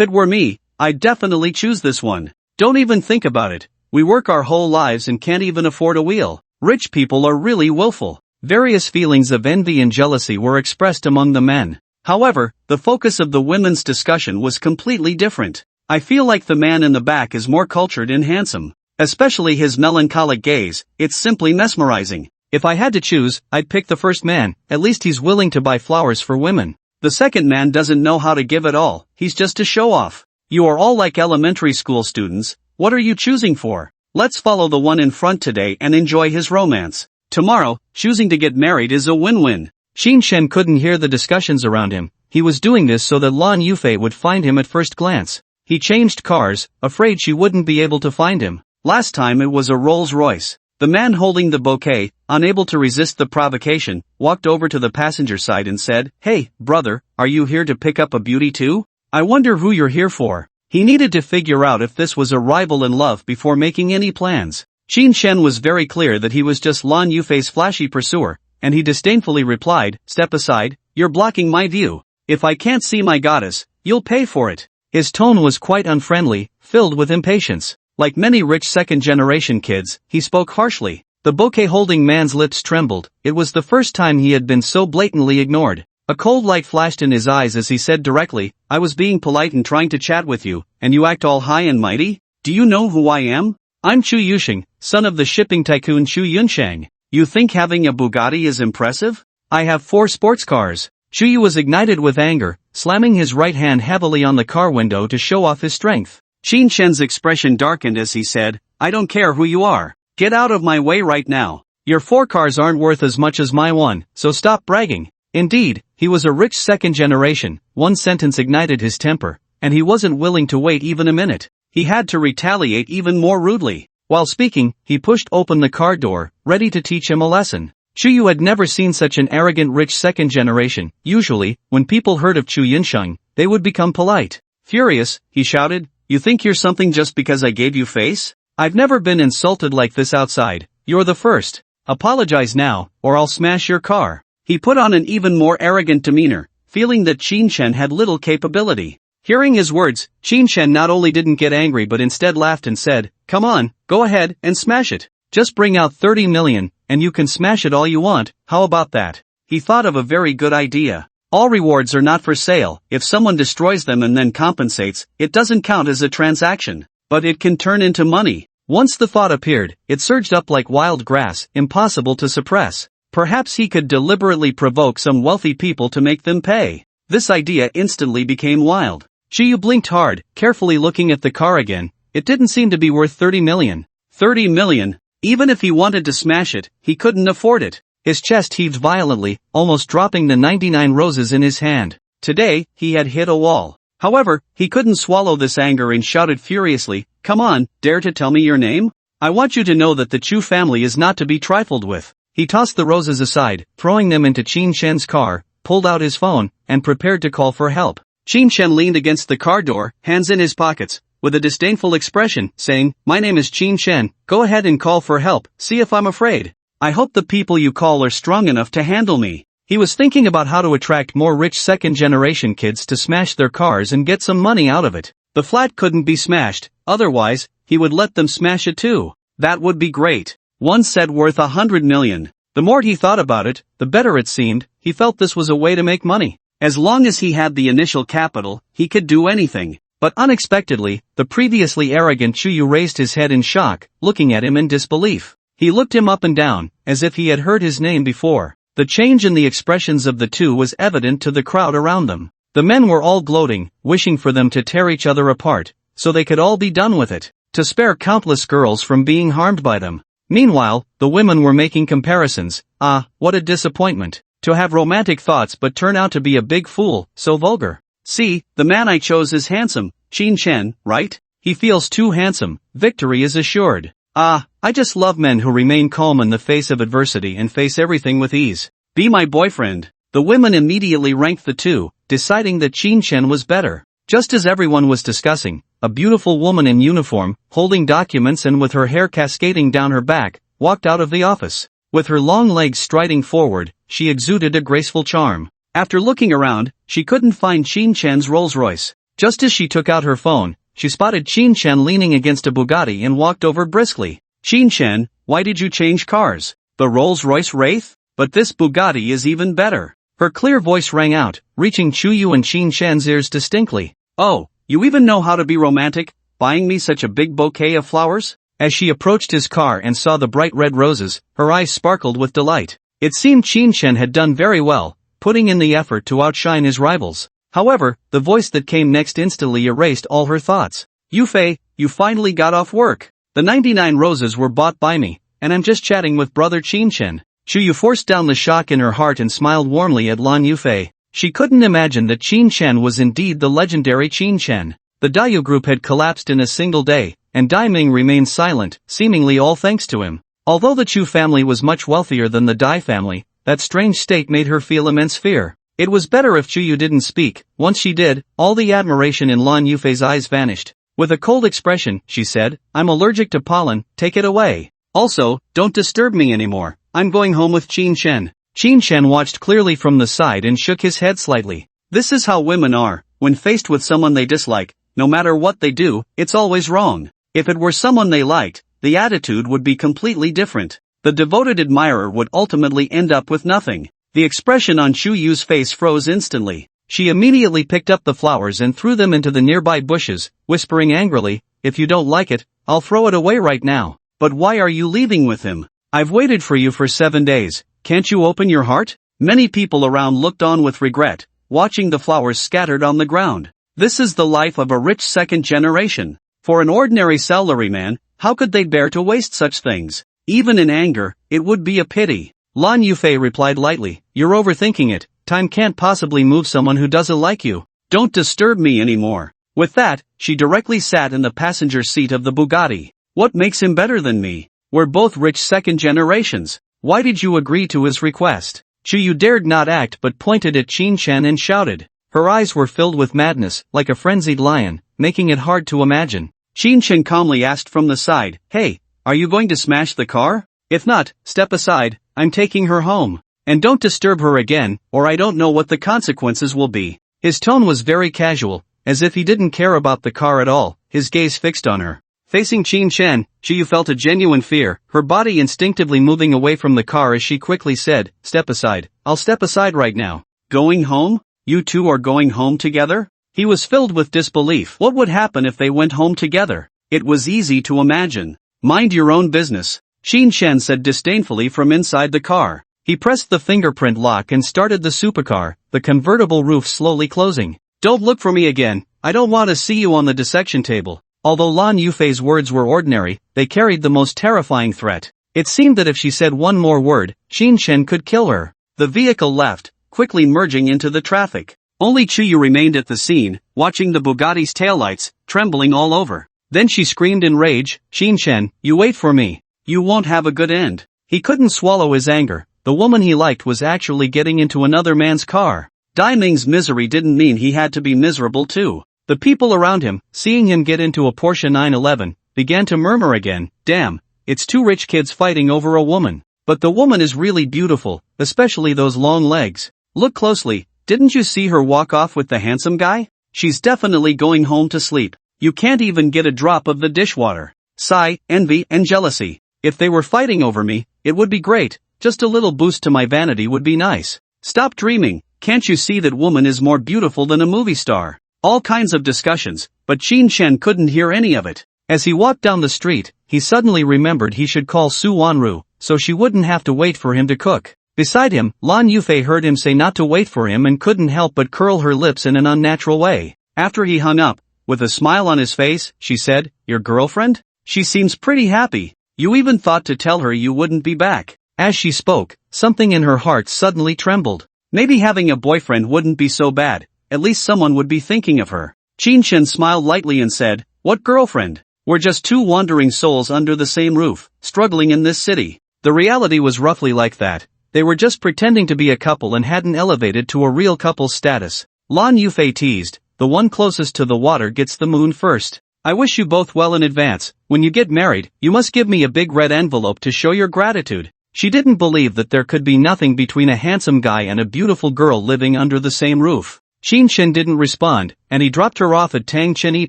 it were me, I'd definitely choose this one. Don't even think about it. We work our whole lives and can't even afford a wheel. Rich people are really willful. Various feelings of envy and jealousy were expressed among the men. However, the focus of the women's discussion was completely different. I feel like the man in the back is more cultured and handsome. Especially his melancholic gaze, it's simply mesmerizing. If I had to choose, I'd pick the first man, at least he's willing to buy flowers for women. The second man doesn't know how to give at all, he's just a show-off. You are all like elementary school students, what are you choosing for? Let's follow the one in front today and enjoy his romance. Tomorrow, choosing to get married is a win-win. Qin Shen couldn't hear the discussions around him, he was doing this so that Lan Yufei would find him at first glance. He changed cars, afraid she wouldn't be able to find him. Last time it was a Rolls-Royce. The man holding the bouquet, unable to resist the provocation, walked over to the passenger side and said, "Hey, brother, are you here to pick up a beauty too? I wonder who you're here for." He needed to figure out if this was a rival in love before making any plans. Qin Shen was very clear that he was just Lan Yufei's flashy pursuer, and he disdainfully replied, "Step aside, you're blocking my view. If I can't see my goddess, you'll pay for it." His tone was quite unfriendly, filled with impatience. Like many rich second-generation kids, he spoke harshly. The bouquet-holding man's lips trembled, it was the first time he had been so blatantly ignored. A cold light flashed in his eyes as he said directly, "I was being polite and trying to chat with you, and you act all high and mighty? Do you know who I am? I'm Chu Yusheng, son of the shipping tycoon Chu Yunshang. You think having a Bugatti is impressive? I have 4 sports cars." Chu Yu was ignited with anger, slamming his right hand heavily on the car window to show off his strength. Qin Shen's expression darkened as he said, "I don't care who you are. Get out of my way right now. Your 4 cars aren't worth as much as my one, so stop bragging." Indeed, he was a rich second generation, one sentence ignited his temper, and he wasn't willing to wait even a minute. He had to retaliate even more rudely. While speaking, he pushed open the car door, ready to teach him a lesson. Chu Yu had never seen such an arrogant rich second generation. Usually, when people heard of Chu Yunsheng, they would become polite. Furious, he shouted, "You think you're something just because I gave you face? I've never been insulted like this outside. You're the first. Apologize now, or I'll smash your car." He put on an even more arrogant demeanor, feeling that Qin Shen had little capability. Hearing his words, Qin Shen not only didn't get angry but instead laughed and said, "Come on, go ahead and smash it. Just bring out 30 million, and you can smash it all you want, how about that?" He thought of a very good idea. All rewards are not for sale. If someone destroys them and then compensates, it doesn't count as a transaction. But it can turn into money. Once the thought appeared, it surged up like wild grass, impossible to suppress. Perhaps he could deliberately provoke some wealthy people to make them pay. This idea instantly became wild. Chu Yu blinked hard, carefully looking at the car again. It didn't seem to be worth 30 million. 30 million? Even if he wanted to smash it, he couldn't afford it. His chest heaved violently, almost dropping the 99 roses in his hand. Today, he had hit a wall. However, he couldn't swallow this anger and shouted furiously, "Come on, dare to tell me your name? I want you to know that the Chu family is not to be trifled with." He tossed the roses aside, throwing them into Qin Shen's car, pulled out his phone, and prepared to call for help. Qin Shen leaned against the car door, hands in his pockets, with a disdainful expression, saying, "My name is Qin Shen, go ahead and call for help, see if I'm afraid. I hope the people you call are strong enough to handle me." He was thinking about how to attract more rich second-generation kids to smash their cars and get some money out of it. The flat couldn't be smashed, otherwise, he would let them smash it too. That would be great. One said worth 100 million. The more he thought about it, the better it seemed. He felt this was a way to make money. As long as he had the initial capital, he could do anything. But unexpectedly, the previously arrogant Chu Yu raised his head in shock, looking at him in disbelief. He looked him up and down, as if he had heard his name before. The change in the expressions of the two was evident to the crowd around them. The men were all gloating, wishing for them to tear each other apart, so they could all be done with it, to spare countless girls from being harmed by them. Meanwhile, the women were making comparisons. Ah, what a disappointment. To have romantic thoughts but turn out to be a big fool, so vulgar. See, the man I chose is handsome, Qin Shen, right? He feels too handsome, victory is assured. Ah, I just love men who remain calm in the face of adversity and face everything with ease. Be my boyfriend. The women immediately ranked the two, deciding that Qin Shen was better. Just as everyone was discussing, a beautiful woman in uniform, holding documents and with her hair cascading down her back, walked out of the office. With her long legs striding forward, she exuded a graceful charm. After looking around, she couldn't find Qin Chen's Rolls-Royce. Just as she took out her phone, she spotted Qin Chen leaning against a Bugatti and walked over briskly. Qin Chen, why did you change cars? The Rolls-Royce Wraith? But this Bugatti is even better. Her clear voice rang out, reaching Chuyu and Qin Chen's ears distinctly. Oh, you even know how to be romantic, buying me such a big bouquet of flowers? As she approached his car and saw the bright red roses, her eyes sparkled with delight. It seemed Qin Chen had done very well, putting in the effort to outshine his rivals. However, the voice that came next instantly erased all her thoughts. Yufei, you finally got off work. The 99 roses were bought by me, and I'm just chatting with brother Qin Chen. Chuyu forced down the shock in her heart and smiled warmly at Lan Yufei. She couldn't imagine that Qin Chen was indeed the legendary Qin Chen. The Dayu group had collapsed in a single day, and Dai Ming remained silent, seemingly all thanks to him. Although the Chu family was much wealthier than the Dai family, that strange state made her feel immense fear. It was better if Chuyu didn't speak. Once she did, all the admiration in Lan Yufei's eyes vanished. With a cold expression, she said, I'm allergic to pollen, take it away. Also, don't disturb me anymore. I'm going home with Qin Chen. Qin Chen watched clearly from the side and shook his head slightly. This is how women are. When faced with someone they dislike, no matter what they do, it's always wrong. If it were someone they liked, the attitude would be completely different. The devoted admirer would ultimately end up with nothing. The expression on Chu Yu's face froze instantly. She immediately picked up the flowers and threw them into the nearby bushes, whispering angrily, if you don't like it, I'll throw it away right now. But why are you leaving with him? I've waited for you for 7 days, can't you open your heart? Many people around looked on with regret, watching the flowers scattered on the ground. This is the life of a rich second generation. For an ordinary salaryman, how could they bear to waste such things? Even in anger, it would be a pity. Lan Yufei replied lightly, you're overthinking it, time can't possibly move someone who doesn't like you. Don't disturb me anymore. With that, she directly sat in the passenger seat of the Bugatti. What makes him better than me? We're both rich second generations. Why did you agree to his request? Chuyu dared not act but pointed at Qin Chen and shouted. Her eyes were filled with madness, like a frenzied lion, making it hard to imagine. Qin Chen calmly asked from the side, hey, are you going to smash the car? If not, step aside, I'm taking her home. And don't disturb her again, or I don't know what the consequences will be. His tone was very casual, as if he didn't care about the car at all, his gaze fixed on her. Facing Qin Chen, Chuyu felt a genuine fear, her body instinctively moving away from the car as she quickly said, step aside, I'll step aside right now. Going home? You two are going home together? He was filled with disbelief. What would happen if they went home together? It was easy to imagine. Mind your own business, Qin Chen said disdainfully from inside the car. He pressed the fingerprint lock and started the supercar, the convertible roof slowly closing. Don't look for me again, I don't want to see you on the dissection table. Although Lan Yufei's words were ordinary, they carried the most terrifying threat. It seemed that if she said one more word, Qin Chen could kill her. The vehicle left, quickly merging into the traffic. Only Chuyu remained at the scene, watching the Bugatti's taillights, trembling all over. Then she screamed in rage, Qin Chen, you wait for me. You won't have a good end. He couldn't swallow his anger. The woman he liked was actually getting into another man's car. Dai Ming's misery didn't mean he had to be miserable too. The people around him, seeing him get into a Porsche 911, began to murmur again, damn, it's two rich kids fighting over a woman. But the woman is really beautiful, especially those long legs. Look closely, didn't you see her walk off with the handsome guy? She's definitely going home to sleep. You can't even get a drop of the dishwater. Sigh, envy, and jealousy. If they were fighting over me, it would be great, just a little boost to my vanity would be nice. Stop dreaming, can't you see that woman is more beautiful than a movie star? All kinds of discussions, but Qin Chen couldn't hear any of it. As he walked down the street, he suddenly remembered he should call Su Wanru, so she wouldn't have to wait for him to cook. Beside him, Lan Yufei heard him say not to wait for him and couldn't help but curl her lips in an unnatural way. After he hung up, with a smile on his face, she said, your girlfriend? She seems pretty happy. You even thought to tell her you wouldn't be back. As she spoke, something in her heart suddenly trembled. Maybe having a boyfriend wouldn't be so bad. At least someone would be thinking of her. Qin Chen smiled lightly and said, what girlfriend? We're just two wandering souls under the same roof, struggling in this city. The reality was roughly like that. They were just pretending to be a couple and hadn't elevated to a real couple's status. Lan Yufei teased, the one closest to the water gets the moon first. I wish you both well in advance. When you get married, you must give me a big red envelope to show your gratitude. She didn't believe that there could be nothing between a handsome guy and a beautiful girl living under the same roof. Qin Shen didn't respond, and he dropped her off at Tang Chen E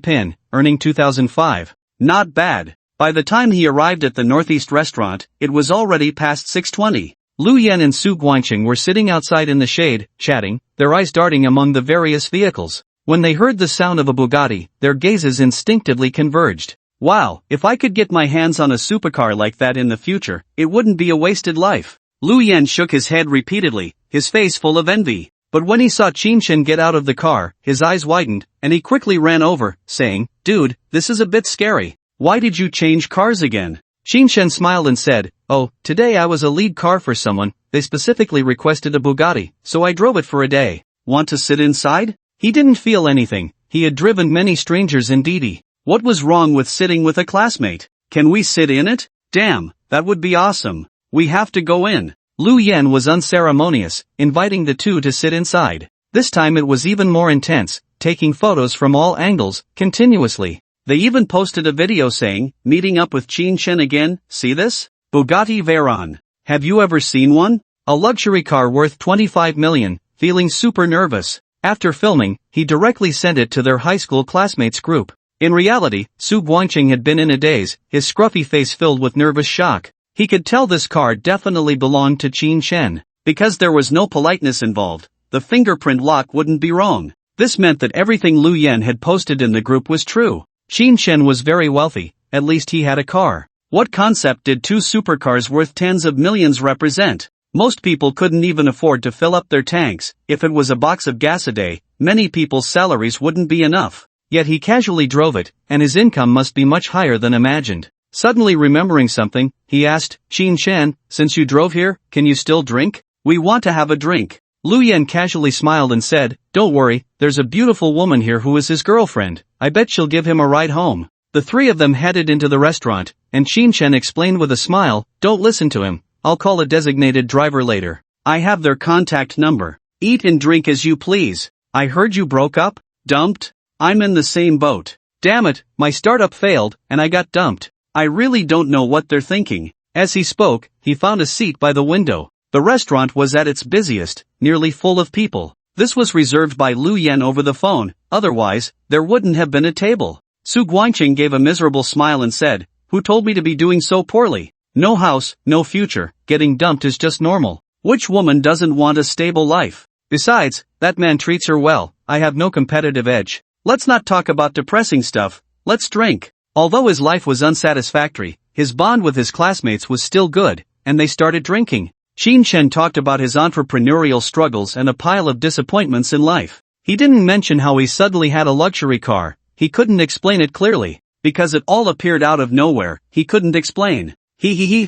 Pin, earning 2005. Not bad. By the time he arrived at the Northeast restaurant, it was already past 6:20. Lu Yan and Su Guangqing were sitting outside in the shade, chatting, their eyes darting among the various vehicles. When they heard the sound of a Bugatti, their gazes instinctively converged. Wow, if I could get my hands on a supercar like that in the future, it wouldn't be a wasted life. Lu Yan shook his head repeatedly, his face full of envy. But when he saw Qin Shen get out of the car, his eyes widened, and he quickly ran over, saying, "Dude, this is a bit scary. Why did you change cars again?" Qin Shen smiled and said, "Oh, today I was a lead car for someone, they specifically requested a Bugatti, so I drove it for a day." Want to sit inside? He didn't feel anything, he had driven many strangers indeed. What was wrong with sitting with a classmate? Can we sit in it? Damn, that would be awesome. We have to go in. Lu Yan was unceremonious, inviting the two to sit inside. This time it was even more intense, taking photos from all angles, continuously. They even posted a video saying, "Meeting up with Qin Shen again, see this? Bugatti Veyron. Have you ever seen one? A luxury car worth 25 million, feeling super nervous." After filming, he directly sent it to their high school classmates group. In reality, Su Guangqing had been in a daze, his scruffy face filled with nervous shock. He could tell this car definitely belonged to Qin Shen. Because there was no politeness involved, the fingerprint lock wouldn't be wrong. This meant that everything Lu Yan had posted in the group was true. Qin Shen was very wealthy, at least he had a car. What concept did two supercars worth tens of millions represent? Most people couldn't even afford to fill up their tanks. If it was a box of gas a day, many people's salaries wouldn't be enough. Yet he casually drove it, and his income must be much higher than imagined. Suddenly remembering something, he asked, "Qin Shen, since you drove here, can you still drink? We want to have a drink." Lu Yan casually smiled and said, "Don't worry, there's a beautiful woman here who is his girlfriend. I bet she'll give him a ride home." The three of them headed into the restaurant, and Qin Shen explained with a smile, "Don't listen to him, I'll call a designated driver later. I have their contact number. Eat and drink as you please. I heard you broke up? Dumped? I'm in the same boat. Damn it, my startup failed, and I got dumped. I really don't know what they're thinking." As he spoke, he found a seat by the window. The restaurant was at its busiest, nearly full of people. This was reserved by Lu Yan over the phone, otherwise, there wouldn't have been a table. Su Guangqing gave a miserable smile and said, "Who told me to be doing so poorly? No house, no future, getting dumped is just normal. Which woman doesn't want a stable life? Besides, that man treats her well, I have no competitive edge. Let's not talk about depressing stuff, let's drink." Although his life was unsatisfactory, his bond with his classmates was still good, and they started drinking. Qin Shen talked about his entrepreneurial struggles and a pile of disappointments in life. He didn't mention how he suddenly had a luxury car. He couldn't explain it clearly. Because it all appeared out of nowhere, he couldn't explain.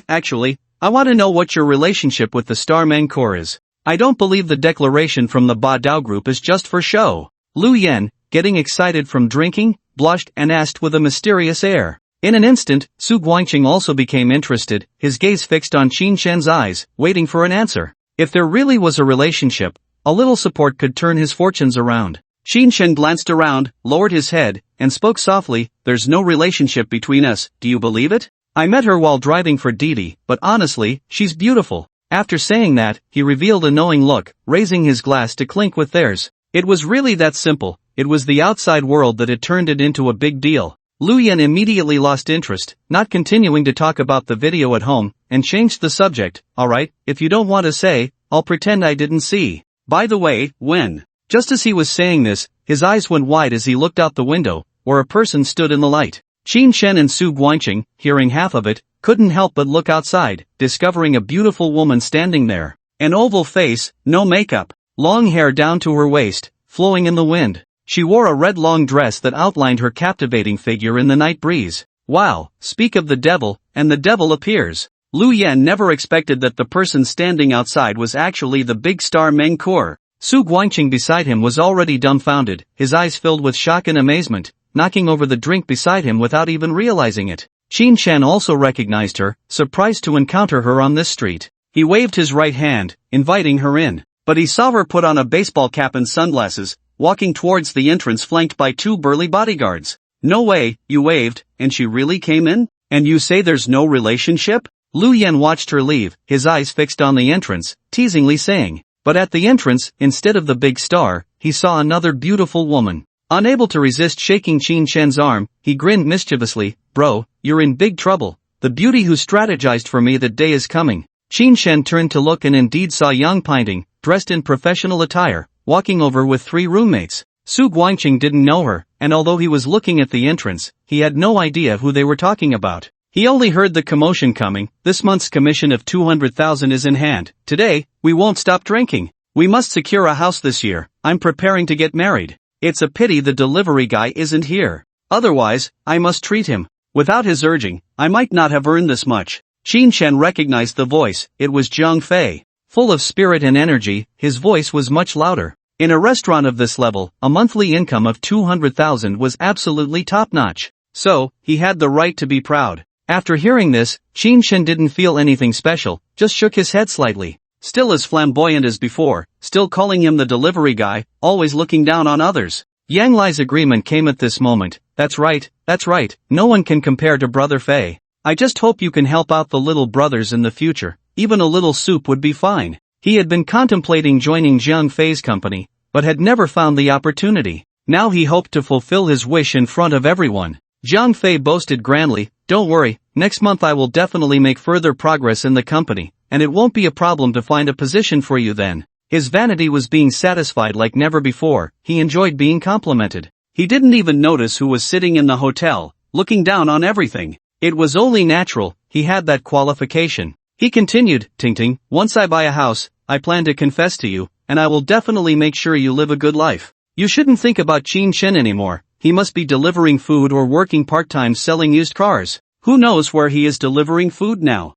Actually, I want to know what your relationship with the star Mentor is. I don't believe the declaration from the Ba Dao group is just for show. Lu Yan, getting excited from drinking, blushed and asked with a mysterious air. In an instant, Su Guangqing also became interested, his gaze fixed on Qin Shen's eyes, waiting for an answer. If there really was a relationship, a little support could turn his fortunes around. Qin Shen glanced around, lowered his head, and spoke softly, "There's no relationship between us, do you believe it? I met her while driving for Didi, but honestly, she's beautiful." After saying that, he revealed a knowing look, raising his glass to clink with theirs. It was really that simple. It was the outside world that had turned it into a big deal. Lu Yan immediately lost interest, not continuing to talk about the video at home, and changed the subject. "Alright, if you don't want to say, I'll pretend I didn't see. By the way, when?" Just as he was saying this, his eyes went wide as he looked out the window, where a person stood in the light. Qin Shen and Su Guangqing, hearing half of it, couldn't help but look outside, discovering a beautiful woman standing there. An oval face, no makeup, long hair down to her waist, flowing in the wind. She wore a red long dress that outlined her captivating figure in the night breeze. Wow, speak of the devil, and the devil appears. Lu Yan never expected that the person standing outside was actually the big star Mentor. Su Guangqing beside him was already dumbfounded, his eyes filled with shock and amazement, knocking over the drink beside him without even realizing it. Qin Shen also recognized her, surprised to encounter her on this street. He waved his right hand, inviting her in, but he saw her put on a baseball cap and sunglasses, walking towards the entrance flanked by two burly bodyguards. No way, you waved, and she really came in? And you say there's no relationship? Lu Yen watched her leave, his eyes fixed on the entrance, teasingly saying. But at the entrance, instead of the big star, he saw another beautiful woman. Unable to resist shaking Qin Shen's arm, he grinned mischievously. Bro, you're in big trouble. The beauty who strategized for me that day is coming. Qin Shen turned to look and indeed saw Yang Pinting, dressed in professional attire, walking over with 3 roommates. Su Guangqing didn't know her, and although he was looking at the entrance, he had no idea who they were talking about. He only heard the commotion coming. This month's commission of 200,000 is in hand. Today, we won't stop drinking. We must secure a house this year. I'm preparing to get married. It's a pity the delivery guy isn't here. Otherwise, I must treat him. Without his urging, I might not have earned this much. Qin Shen recognized the voice. It was Zhang Fei. Full of spirit and energy, his voice was much louder. In a restaurant of this level, a monthly income of 200,000 was absolutely top-notch. So, he had the right to be proud. After hearing this, Qin Shen didn't feel anything special, just shook his head slightly. Still as flamboyant as before, still calling him the delivery guy, always looking down on others. Yang Lai's agreement came at this moment. That's right, no one can compare to Brother Fei. I just hope you can help out the little brothers in the future. Even a little soup would be fine. He had been contemplating joining Zhang Fei's company, but had never found the opportunity. Now he hoped to fulfill his wish in front of everyone. Zhang Fei boasted grandly, don't worry, next month I will definitely make further progress in the company, and it won't be a problem to find a position for you then. His vanity was being satisfied like never before. He enjoyed being complimented. He didn't even notice who was sitting in the hotel, looking down on everything. It was only natural, he had that qualification. He continued, Ting, once I buy a house, I plan to confess to you, and I will definitely make sure you live a good life. You shouldn't think about Qin Shen anymore. He must be delivering food or working part-time selling used cars. Who knows where he is delivering food now?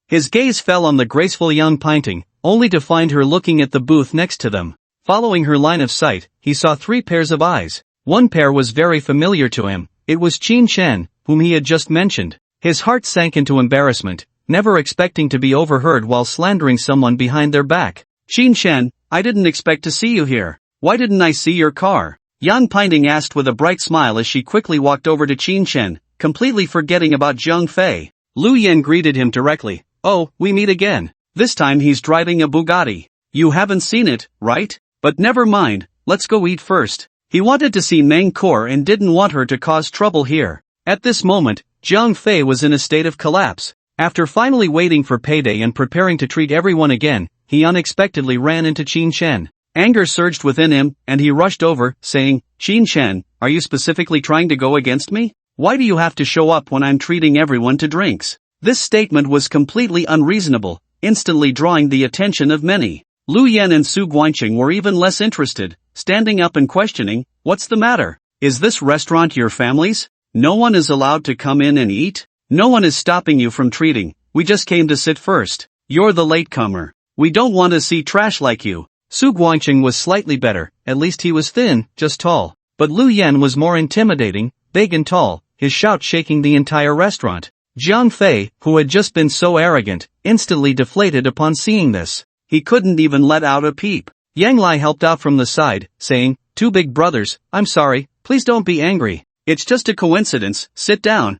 His gaze fell on the graceful young Pinting, only to find her looking at the booth next to them. Following her line of sight, he saw 3 pairs of eyes. One pair was very familiar to him. It was Qin Shen, whom he had just mentioned. His heart sank into embarrassment, never expecting to be overheard while slandering someone behind their back. Qin Shen, I didn't expect to see you here. Why didn't I see your car? Yang Pinting asked with a bright smile as she quickly walked over to Qin Shen, completely forgetting about Zhang Fei. Lu Yen greeted him directly. Oh, we meet again. This time he's driving a Bugatti. You haven't seen it, right? But never mind, let's go eat first. He wanted to see Meng Kor and didn't want her to cause trouble here. At this moment, Zhang Fei was in a state of collapse. After finally waiting for payday and preparing to treat everyone again, he unexpectedly ran into Qin Shen. Anger surged within him, and he rushed over, saying, Qin Shen, are you specifically trying to go against me? Why do you have to show up when I'm treating everyone to drinks? This statement was completely unreasonable, instantly drawing the attention of many. Lu Yen and Su Guangqing were even less interested, standing up and questioning, what's the matter? Is this restaurant your family's? No one is allowed to come in and eat? No one is stopping you from treating. We just came to sit first. You're the latecomer. We don't want to see trash like you. Su Guangqing was slightly better, at least he was thin, just tall. But Lu Yen was more intimidating, big and tall, his shout shaking the entire restaurant. Zhang Fei, who had just been so arrogant, instantly deflated upon seeing this. He couldn't even let out a peep. Yang Lai helped out from the side, saying, 2 big brothers, I'm sorry, please don't be angry. It's just a coincidence, sit down.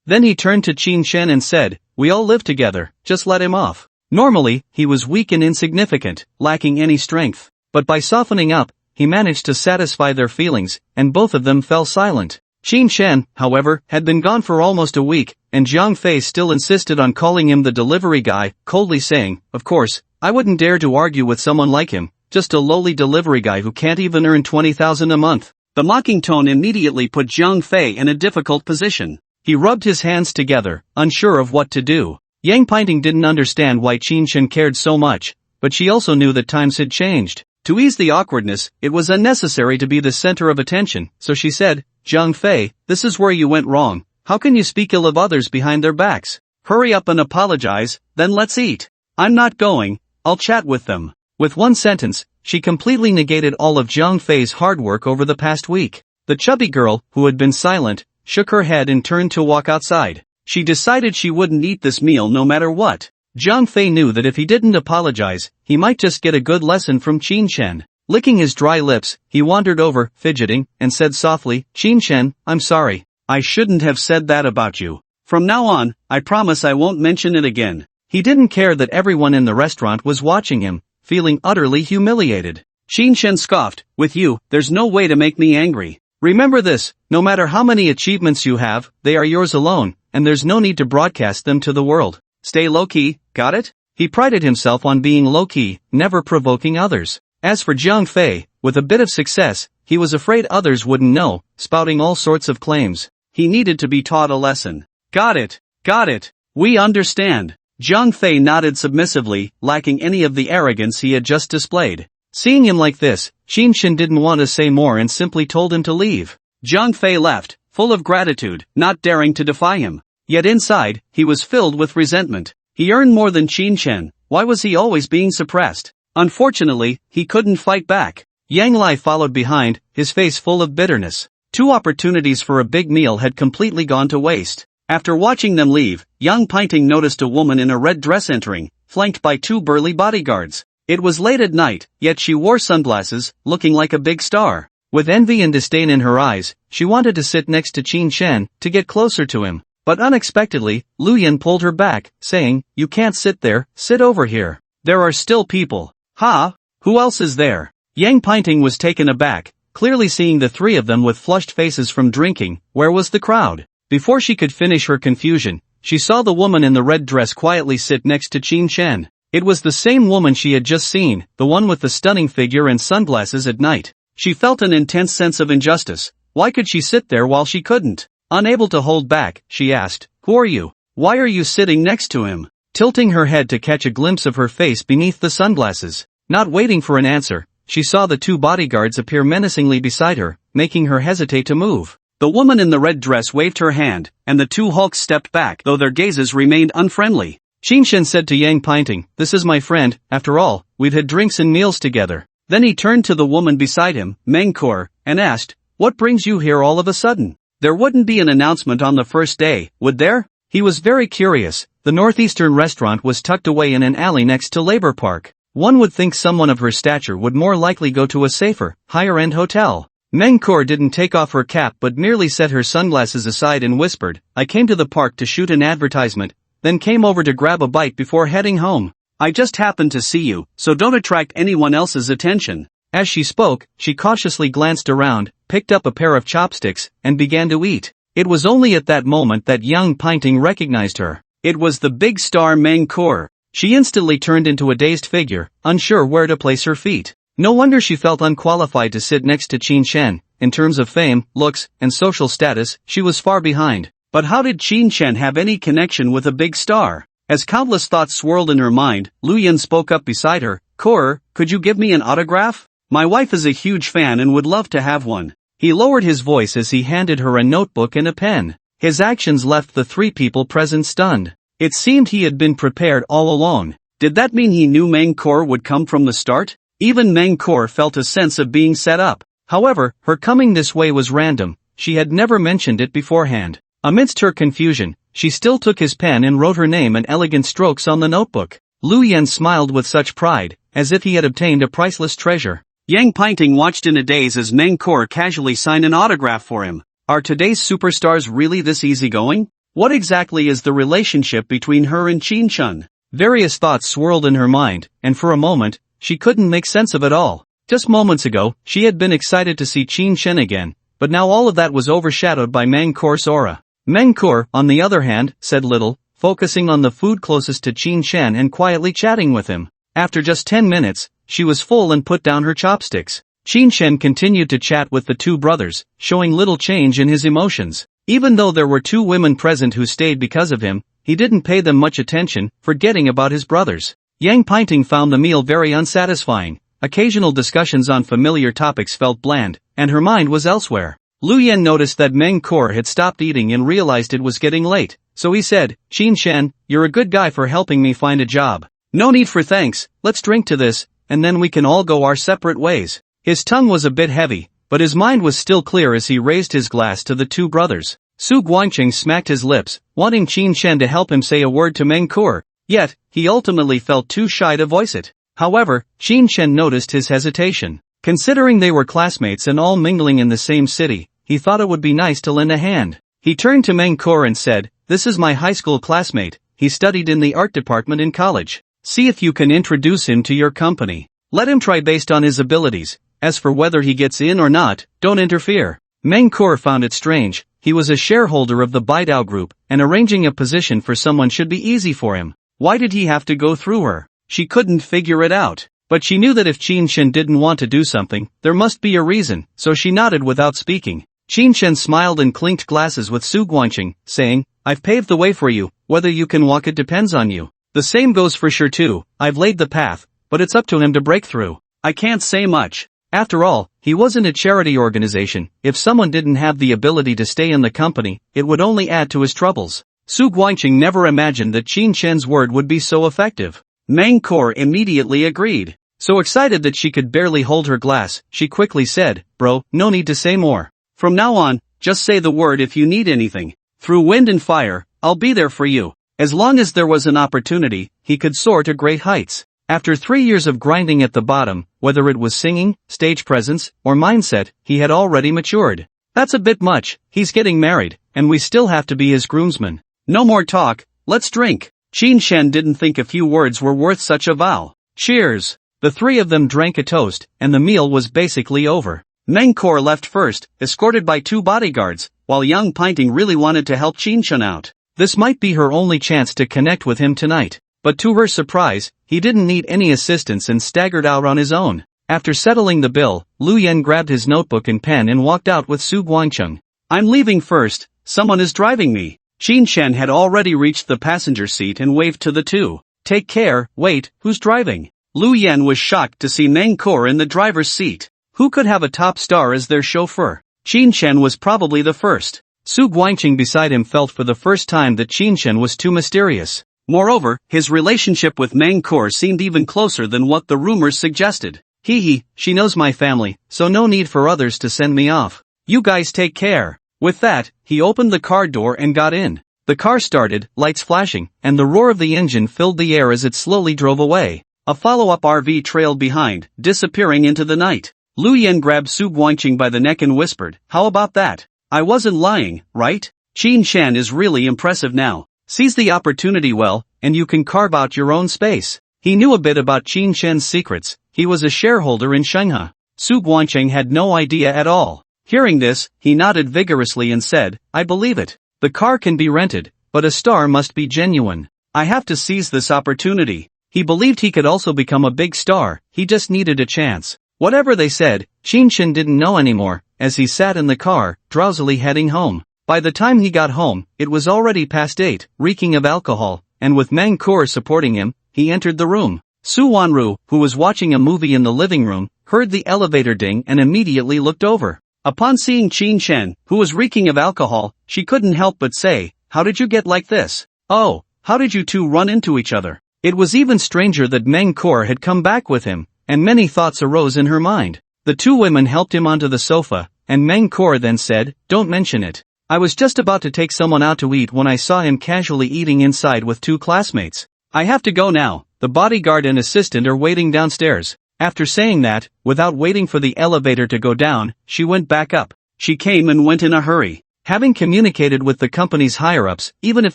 Then he turned to Qin Shen and said, we all live together, just let him off. Normally, he was weak and insignificant, lacking any strength. But by softening up, he managed to satisfy their feelings, and both of them fell silent. Qin Shen, however, had been gone for almost a week, and Zhang Fei still insisted on calling him the delivery guy, coldly saying, of course, I wouldn't dare to argue with someone like him, just a lowly delivery guy who can't even earn 20,000 a month. The mocking tone immediately put Zhang Fei in a difficult position. He rubbed his hands together, unsure of what to do. Yang Pinting didn't understand why Qin Shen cared so much, but she also knew that times had changed. To ease the awkwardness, it was unnecessary to be the center of attention, so she said, Zhang Fei, this is where you went wrong. How can you speak ill of others behind their backs? Hurry up and apologize, then let's eat. I'm not going, I'll chat with them. With one sentence, she completely negated all of Zhang Fei's hard work over the past week. The chubby girl, who had been silent, shook her head and turned to walk outside. She decided she wouldn't eat this meal no matter what. Zhang Fei knew that if he didn't apologize, he might just get a good lesson from Qin Shen. Licking his dry lips, he wandered over, fidgeting, and said softly, "Qin Shen, I'm sorry. I shouldn't have said that about you. From now on, I promise I won't mention it again." He didn't care that everyone in the restaurant was watching him, feeling utterly humiliated. Qin Shen scoffed, "With you, there's no way to make me angry. Remember this, no matter how many achievements you have, they are yours alone, and there's no need to broadcast them to the world. Stay low-key, got it?" He prided himself on being low-key, never provoking others. As for Jiang Fei, with a bit of success, he was afraid others wouldn't know, spouting all sorts of claims. He needed to be taught a lesson. Got it. We understand. Jiang Fei nodded submissively, lacking any of the arrogance he had just displayed. Seeing him like this, Qin Shen didn't want to say more and simply told him to leave. Jiang Fei left, full of gratitude, not daring to defy him. Yet inside, he was filled with resentment. He earned more than Qin Shen, why was he always being suppressed? Unfortunately, he couldn't fight back. Yang Lai followed behind, his face full of bitterness. 2 opportunities for a big meal had completely gone to waste. After watching them leave, Yang Pinting noticed a woman in a red dress entering, flanked by 2 burly bodyguards. It was late at night, yet she wore sunglasses, looking like a big star. With envy and disdain in her eyes, she wanted to sit next to Qin Shen, to get closer to him. But unexpectedly, Lu Yan pulled her back, saying, "You can't sit there, sit over here. There are still people." "Ha? Who else is there?" Yang Pinting was taken aback, clearly seeing the 3 of them with flushed faces from drinking. Where was the crowd? Before she could finish her confusion, she saw the woman in the red dress quietly sit next to Qin Shen. It was the same woman she had just seen, the one with the stunning figure and sunglasses at night. She felt an intense sense of injustice. Why could she sit there while she couldn't? Unable to hold back, she asked, "Who are you? Why are you sitting next to him?" Tilting her head to catch a glimpse of her face beneath the sunglasses. Not waiting for an answer, she saw the 2 bodyguards appear menacingly beside her, making her hesitate to move. The woman in the red dress waved her hand, and the 2 hulks stepped back, though their gazes remained unfriendly. Qin Shen said to Yang Pinting, "This is my friend, after all, we've had drinks and meals together." Then he turned to the woman beside him, Mengkor, and asked, "What brings you here all of a sudden? There wouldn't be an announcement on the first day, would there?" He was very curious. The northeastern restaurant was tucked away in an alley next to Labor Park. One would think someone of her stature would more likely go to a safer, higher-end hotel. Mengkor didn't take off her cap but merely set her sunglasses aside and whispered, "I came to the park to shoot an advertisement, then came over to grab a bite before heading home. I just happened to see you, so don't attract anyone else's attention." As she spoke, she cautiously glanced around, picked up a pair of chopsticks, and began to eat. It was only at that moment that Yang Pinting recognized her. It was the big star Mengkor. She instantly turned into a dazed figure, unsure where to place her feet. No wonder she felt unqualified to sit next to Qin Shen. In terms of fame, looks, and social status, she was far behind. But how did Qin Shen have any connection with a big star? As countless thoughts swirled in her mind, Lu Yan spoke up beside her, "Kor, could you give me an autograph? My wife is a huge fan and would love to have one." He lowered his voice as he handed her a notebook and a pen. His actions left the 3 people present stunned. It seemed he had been prepared all along. Did that mean he knew Mengkor would come from the start? Even Mengkor felt a sense of being set up. However, her coming this way was random. She had never mentioned it beforehand. Amidst her confusion, she still took his pen and wrote her name in elegant strokes on the notebook. Lu Yan smiled with such pride, as if he had obtained a priceless treasure. Yang Pinting watched in a daze as Mengkor casually signed an autograph for him. Are today's superstars really this easygoing? What exactly is the relationship between her and Qin Shen? Various thoughts swirled in her mind, and for a moment, she couldn't make sense of it all. Just moments ago, she had been excited to see Qin Shen again, but now all of that was overshadowed by Mengkor's aura. Mengkor, on the other hand, said little, focusing on the food closest to Qin Shen and quietly chatting with him. After just 10 minutes, she was full and put down her chopsticks. Qin Shen continued to chat with the 2 brothers, showing little change in his emotions. Even though there were 2 women present who stayed because of him, he didn't pay them much attention, forgetting about his brothers. Yang Pinting found the meal very unsatisfying. Occasional discussions on familiar topics felt bland, and her mind was elsewhere. Lu Yan noticed that Mengkor had stopped eating and realized it was getting late, so he said, "Qin Shen, you're a good guy for helping me find a job. No need for thanks, let's drink to this, and then we can all go our separate ways." His tongue was a bit heavy, but his mind was still clear as he raised his glass to the 2 brothers. Su Guangqing smacked his lips, wanting Qin Shen to help him say a word to Mengkor, yet, he ultimately felt too shy to voice it. However, Qin Shen noticed his hesitation. Considering they were classmates and all mingling in the same city, he thought it would be nice to lend a hand. He turned to Mangkor and said, "This is my high school classmate, he studied in the art department in college. See if you can introduce him to your company. Let him try based on his abilities. As for whether he gets in or not, don't interfere." Mangkor found it strange. He was a shareholder of the Baidao Group, and arranging a position for someone should be easy for him. Why did he have to go through her? She couldn't figure it out. But she knew that if Qin Shen didn't want to do something, there must be a reason, so she nodded without speaking. Qin Shen smiled and clinked glasses with Su Guangqing, saying, "I've paved the way for you, whether you can walk it depends on you. The same goes for Shi too, I've laid the path, but it's up to him to break through. I can't say much." After all, he wasn't a charity organization. If someone didn't have the ability to stay in the company, it would only add to his troubles. Su Guangqing never imagined that Qin Shen's word would be so effective. Mangkor immediately agreed. So excited that she could barely hold her glass, she quickly said, "Bro, no need to say more. From now on, just say the word if you need anything. Through wind and fire, I'll be there for you." As long as there was an opportunity, he could soar to great heights. After 3 years of grinding at the bottom, whether it was singing, stage presence, or mindset, he had already matured. That's a bit much. He's getting married, and we still have to be his groomsmen. No more talk, let's drink. Qin Shen didn't think a few words were worth such a vow. Cheers! The three of them drank a toast, and the meal was basically over. Mangkor left first, escorted by 2 bodyguards, while young Pinting really wanted to help Qin Shen out. This might be her only chance to connect with him tonight. But to her surprise, he didn't need any assistance and staggered out on his own. After settling the bill, Lu Yen grabbed his notebook and pen and walked out with Su Guangqing. "I'm leaving first, someone is driving me." Qin Shen had already reached the passenger seat and waved to the two. "Take care, wait, who's driving?" Lu Yen was shocked to see Mangkor in the driver's seat. Who could have a top star as their chauffeur? Qin Shen was probably the first. Su Guangqing beside him felt for the first time that Qin Shen was too mysterious. Moreover, his relationship with Mangkor seemed even closer than what the rumors suggested. She knows my family, so no need for others to send me off. You guys take care." With that, he opened the car door and got in. The car started, lights flashing, and the roar of the engine filled the air as it slowly drove away. A follow-up RV trailed behind, disappearing into the night. Lu Yen grabbed Su Guangqing by the neck and whispered, "How about that? I wasn't lying, right? Qin Shen is really impressive now. Seize the opportunity well, and you can carve out your own space." He knew a bit about Qin Shen's secrets. He was a shareholder in Shanghai. Su Guangqing had no idea at all. Hearing this, he nodded vigorously and said, "I believe it. The car can be rented, but a star must be genuine. I have to seize this opportunity." He believed he could also become a big star, he just needed a chance. Whatever they said, Qin Shen didn't know anymore, as he sat in the car, drowsily heading home. By the time he got home, it was already past 8, reeking of alcohol, and with Mangkor supporting him, he entered the room. Su Wanru, who was watching a movie in the living room, heard the elevator ding and immediately looked over. Upon seeing Qin Shen, who was reeking of alcohol, she couldn't help but say, "How did you get like this? Oh, how did you two run into each other?" It was even stranger that Mangkor had come back with him, and many thoughts arose in her mind. The two women helped him onto the sofa, and Mangkor then said, "Don't mention it. I was just about to take someone out to eat when I saw him casually eating inside with 2 classmates. I have to go now, the bodyguard and assistant are waiting downstairs." After saying that, without waiting for the elevator to go down, she went back up. She came and went in a hurry. Having communicated with the company's higher-ups, even if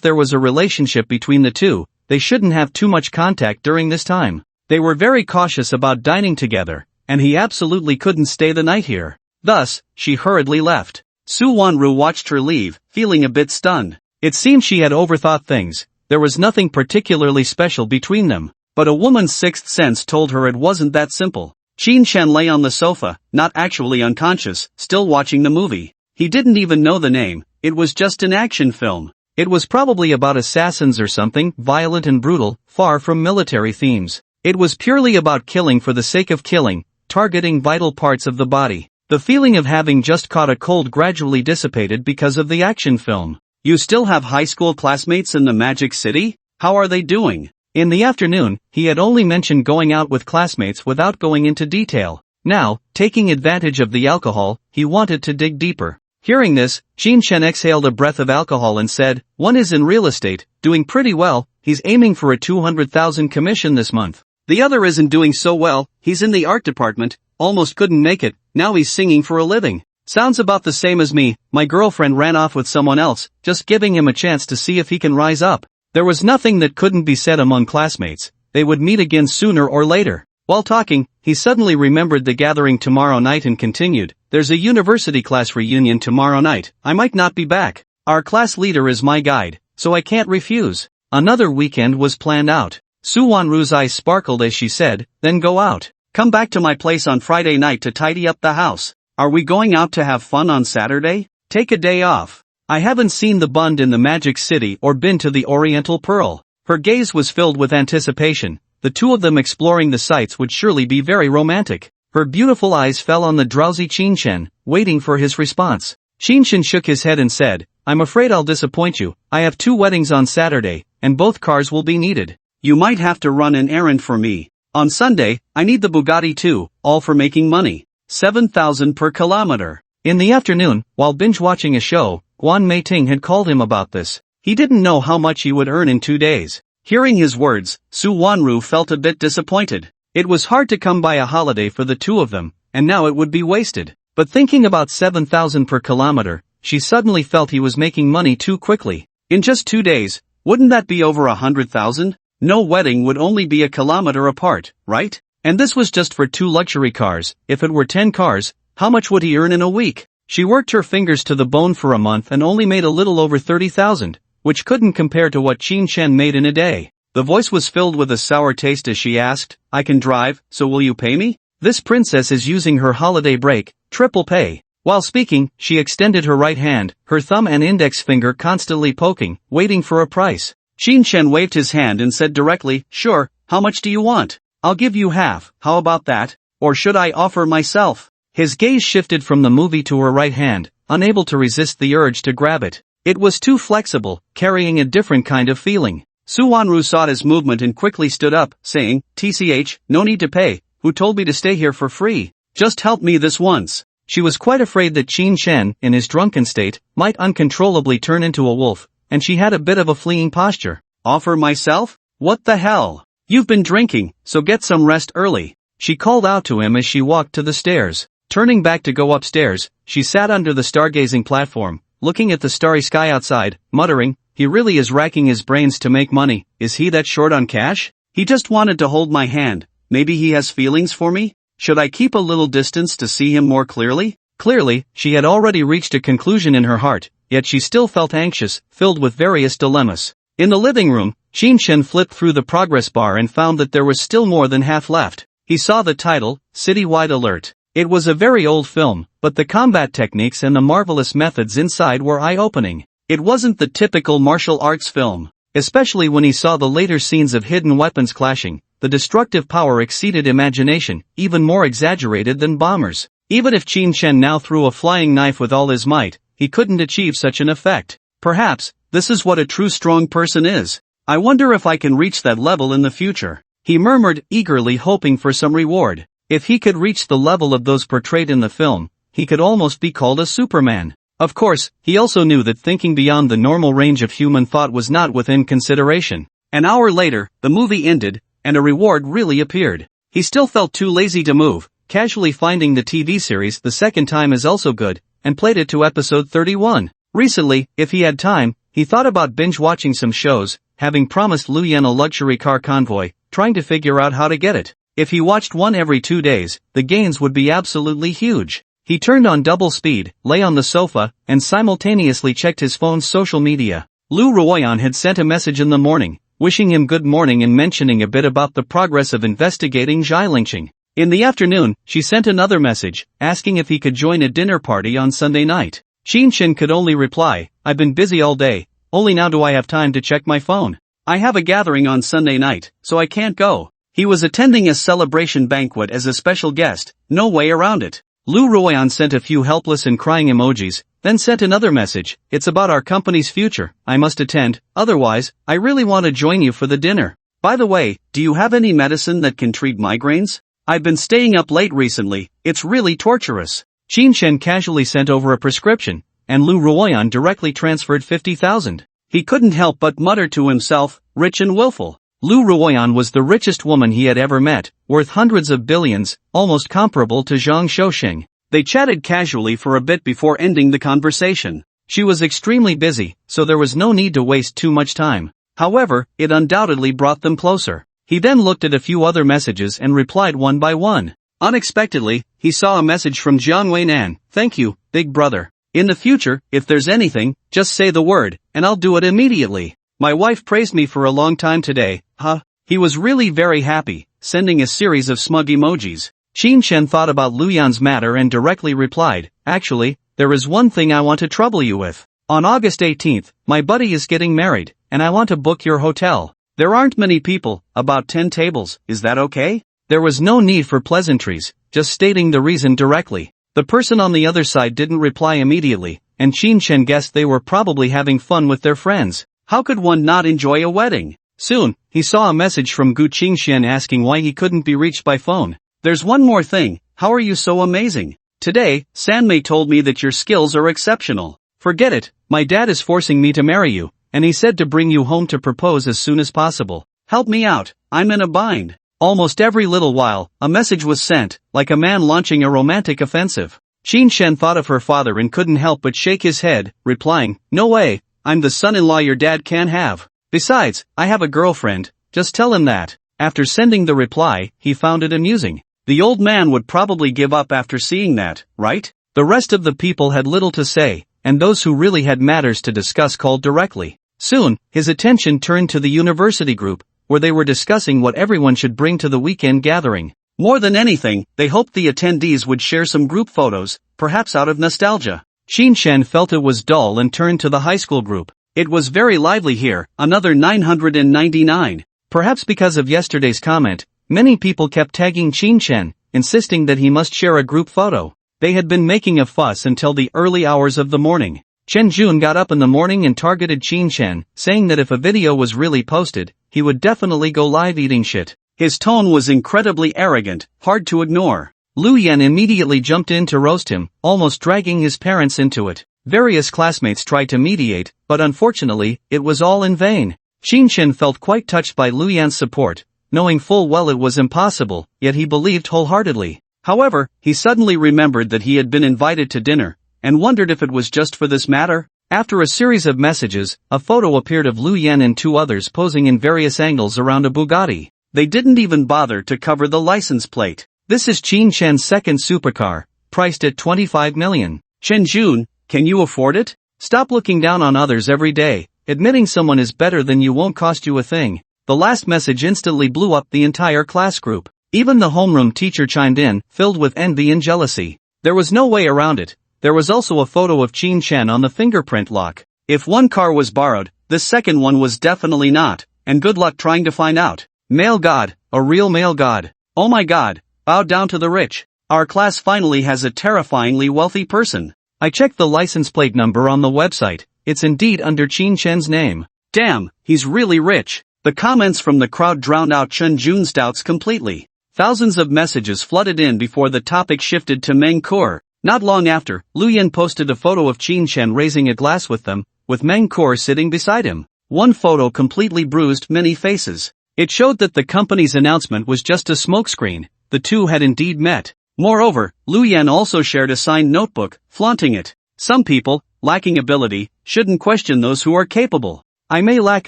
there was a relationship between the two, they shouldn't have too much contact during this time. They were very cautious about dining together, and he absolutely couldn't stay the night here. Thus, she hurriedly left. Su Wanru watched her leave, feeling a bit stunned. It seemed she had overthought things. There was nothing particularly special between them, but a woman's sixth sense told her it wasn't that simple. Qin Shen lay on the sofa, not actually unconscious, still watching the movie. He didn't even know the name, it was just an action film. It was probably about assassins or something, violent and brutal, far from military themes. It was purely about killing for the sake of killing, targeting vital parts of the body. The feeling of having just caught a cold gradually dissipated because of the action film. "You still have high school classmates in the Magic City? How are they doing?" In the afternoon, he had only mentioned going out with classmates without going into detail. Now, taking advantage of the alcohol, he wanted to dig deeper. Hearing this, Qin Shen exhaled a breath of alcohol and said, "One is in real estate, doing pretty well, he's aiming for a 200,000 commission this month. The other isn't doing so well, he's in the art department, almost couldn't make it, now he's singing for a living. Sounds about the same as me, my girlfriend ran off with someone else, just giving him a chance to see if he can rise up. There was nothing that couldn't be said among classmates, they would meet again sooner or later. While talking, he suddenly remembered the gathering tomorrow night and continued, there's a university class reunion tomorrow night, I might not be back. Our class leader is my guide, so I can't refuse. Another weekend was planned out. Suwon-ru's eyes sparkled as she said, then go out. Come back to my place on Friday night to tidy up the house. Are we going out to have fun on Saturday? Take a day off. I haven't seen the Bund in the Magic City or been to the Oriental Pearl. Her gaze was filled with anticipation. The two of them exploring the sights would surely be very romantic. Her beautiful eyes fell on the drowsy Qin-shen, waiting for his response. Qin-shen shook his head and said, I'm afraid I'll disappoint you. I have 2 weddings on Saturday, and both cars will be needed. You might have to run an errand for me. On Sunday, I need the Bugatti too, all for making money. 7,000 per kilometer. In the afternoon, while binge-watching a show, Guan Meiting had called him about this. He didn't know how much he would earn in 2 days. Hearing his words, Suwon-ru felt a bit disappointed. It was hard to come by a holiday for the two of them, and now it would be wasted. But thinking about 7,000 per kilometer, she suddenly felt he was making money too quickly. In just 2 days, wouldn't that be over 100,000? No wedding would only be a kilometer apart, right? And this was just for 2 luxury cars. If it were 10 cars, how much would he earn in a week? She worked her fingers to the bone for a month and only made a little over 30,000, which couldn't compare to what Qin-shen made in a day. The voice was filled with a sour taste as she asked, I can drive, so will you pay me? This princess is using her holiday break, triple pay. While speaking, she extended her right hand, her thumb and index finger constantly poking, waiting for a price. Qin-shen waved his hand and said directly, sure, how much do you want? I'll give you half, how about that? Or should I offer myself? His gaze shifted from the movie to her right hand, unable to resist the urge to grab it. It was too flexible, carrying a different kind of feeling. Suwon-ru saw his movement and quickly stood up, saying, TCH, no need to pay, who told me to stay here for free? Just help me this once. She was quite afraid that Qin-shen, in his drunken state, might uncontrollably turn into a wolf, and she had a bit of a fleeing posture. Offer myself? What the hell? You've been drinking, so get some rest early. She called out to him as she walked to the stairs. Turning back to go upstairs, she sat under the stargazing platform, looking at the starry sky outside, muttering, he really is racking his brains to make money. Is he that short on cash? He just wanted to hold my hand. Maybe he has feelings for me? Should I keep a little distance to see him more clearly? Clearly, she had already reached a conclusion in her heart, yet she still felt anxious, filled with various dilemmas. In the living room, Qin-shen flipped through the progress bar and found that there was still more than half left. He saw the title, Citywide Alert. It was a very old film, but the combat techniques and the marvelous methods inside were eye-opening. It wasn't the typical martial arts film. Especially when he saw the later scenes of hidden weapons clashing, the destructive power exceeded imagination, even more exaggerated than bombers. Even if Qin-shen now threw a flying knife with all his might, he couldn't achieve such an effect. Perhaps, this is what a true strong person is. I wonder if I can reach that level in the future. He murmured, eagerly hoping for some reward. If he could reach the level of those portrayed in the film, he could almost be called a Superman. Of course, he also knew that thinking beyond the normal range of human thought was not within consideration. An hour later, the movie ended, and a reward really appeared. He still felt too lazy to move, casually finding the TV series The Second Time Is Also Good, and played it to episode 31. Recently, if he had time, he thought about binge-watching some shows, having promised Lu Yen a luxury car convoy, trying to figure out how to get it. If he watched one every 2 days, the gains would be absolutely huge. He turned on double speed, lay on the sofa, and simultaneously checked his phone's social media. Lu Ruoyan had sent a message in the morning, wishing him good morning and mentioning a bit about the progress of investigating Zhai Lingqing. In the afternoon, she sent another message, asking if he could join a dinner party on Sunday night. Qin-shen could only reply, I've been busy all day, only now do I have time to check my phone. I have a gathering on Sunday night, so I can't go. He was attending a celebration banquet as a special guest, no way around it. Lu Ruoyan sent a few helpless and crying emojis, then sent another message, it's about our company's future, I must attend, otherwise, I really want to join you for the dinner. By the way, do you have any medicine that can treat migraines? I've been staying up late recently, it's really torturous. Qin-shen casually sent over a prescription, and Lu Ruoyan directly transferred 50,000. He couldn't help but mutter to himself, rich and willful. Lu Ruoyan was the richest woman he had ever met, worth hundreds of billions, almost comparable to Zhang Shouxing. They chatted casually for a bit before ending the conversation. She was extremely busy, so there was no need to waste too much time. However, it undoubtedly brought them closer. He then looked at a few other messages and replied one by one. Unexpectedly, he saw a message from Jiang Weinan. "Thank you, big brother. In the future, if there's anything, just say the word, and I'll do it immediately. My wife praised me for a long time today, huh?" He was really very happy, sending a series of smug emojis. Qin Shen thought about Lu Yan's matter and directly replied, "Actually, there is one thing I want to trouble you with. On August 18th, my buddy is getting married, and I want to book your hotel. There aren't many people, about 10 tables, is that okay?" There was no need for pleasantries, just stating the reason directly. The person on the other side didn't reply immediately, and Qin Shen guessed they were probably having fun with their friends. How could one not enjoy a wedding? Soon, he saw a message from Gu Qingxian asking why he couldn't be reached by phone. "There's one more thing, how are you so amazing? Today, Sanmei told me that your skills are exceptional. Forget it, my dad is forcing me to marry you, and he said to bring you home to propose as soon as possible. Help me out, I'm in a bind." Almost every little while, a message was sent, like a man launching a romantic offensive. Qin Shen thought of her father and couldn't help but shake his head, replying, "No way, I'm the son-in-law your dad can't have. Besides, I have a girlfriend, just tell him that." After sending the reply, he found it amusing. The old man would probably give up after seeing that, right? The rest of the people had little to say, and those who really had matters to discuss called directly. Soon, his attention turned to the university group, where they were discussing what everyone should bring to the weekend gathering. More than anything, they hoped the attendees would share some group photos, perhaps out of nostalgia. Qin Shen felt it was dull and turned to the high school group. It was very lively here, another 999. Perhaps because of yesterday's comment, many people kept tagging Qin Shen, insisting that he must share a group photo. They had been making a fuss until the early hours of the morning. Chen Jun got up in the morning and targeted Qin Shen, saying that if a video was really posted, he would definitely go live eating shit. His tone was incredibly arrogant, hard to ignore. Lu Yan immediately jumped in to roast him, almost dragging his parents into it. Various classmates tried to mediate, but unfortunately, it was all in vain. Qin Shen felt quite touched by Lu Yan's support, knowing full well it was impossible, yet he believed wholeheartedly. However, he suddenly remembered that he had been invited to dinner, and wondered if it was just for this matter. After a series of messages, a photo appeared of Lu Yan and two others posing in various angles around a Bugatti. They didn't even bother to cover the license plate. This is Qin Shen's second supercar, priced at 25 million. Chen Jun, can you afford it? Stop looking down on others every day. Admitting someone is better than you won't cost you a thing. The last message instantly blew up the entire class group. Even the homeroom teacher chimed in, filled with envy and jealousy. There was no way around it. There was also a photo of Qin Shen on the fingerprint lock. If one car was borrowed, this second one was definitely not, and good luck trying to find out. Male god, a real male god. Oh my god, bow down to the rich. Our class finally has a terrifyingly wealthy person. I checked the license plate number on the website, it's indeed under Qin Shen's name. Damn, he's really rich. The comments from the crowd drowned out Chen Jun's doubts completely. Thousands of messages flooded in before the topic shifted to Meng Kur. Not long after, Lu Yan posted a photo of Qin Shen raising a glass with them, with Meng Kur sitting beside him. One photo completely bruised many faces. It showed that the company's announcement was just a smokescreen. The two had indeed met. Moreover, Lu Yan also shared a signed notebook, flaunting it. Some people, lacking ability, shouldn't question those who are capable. I may lack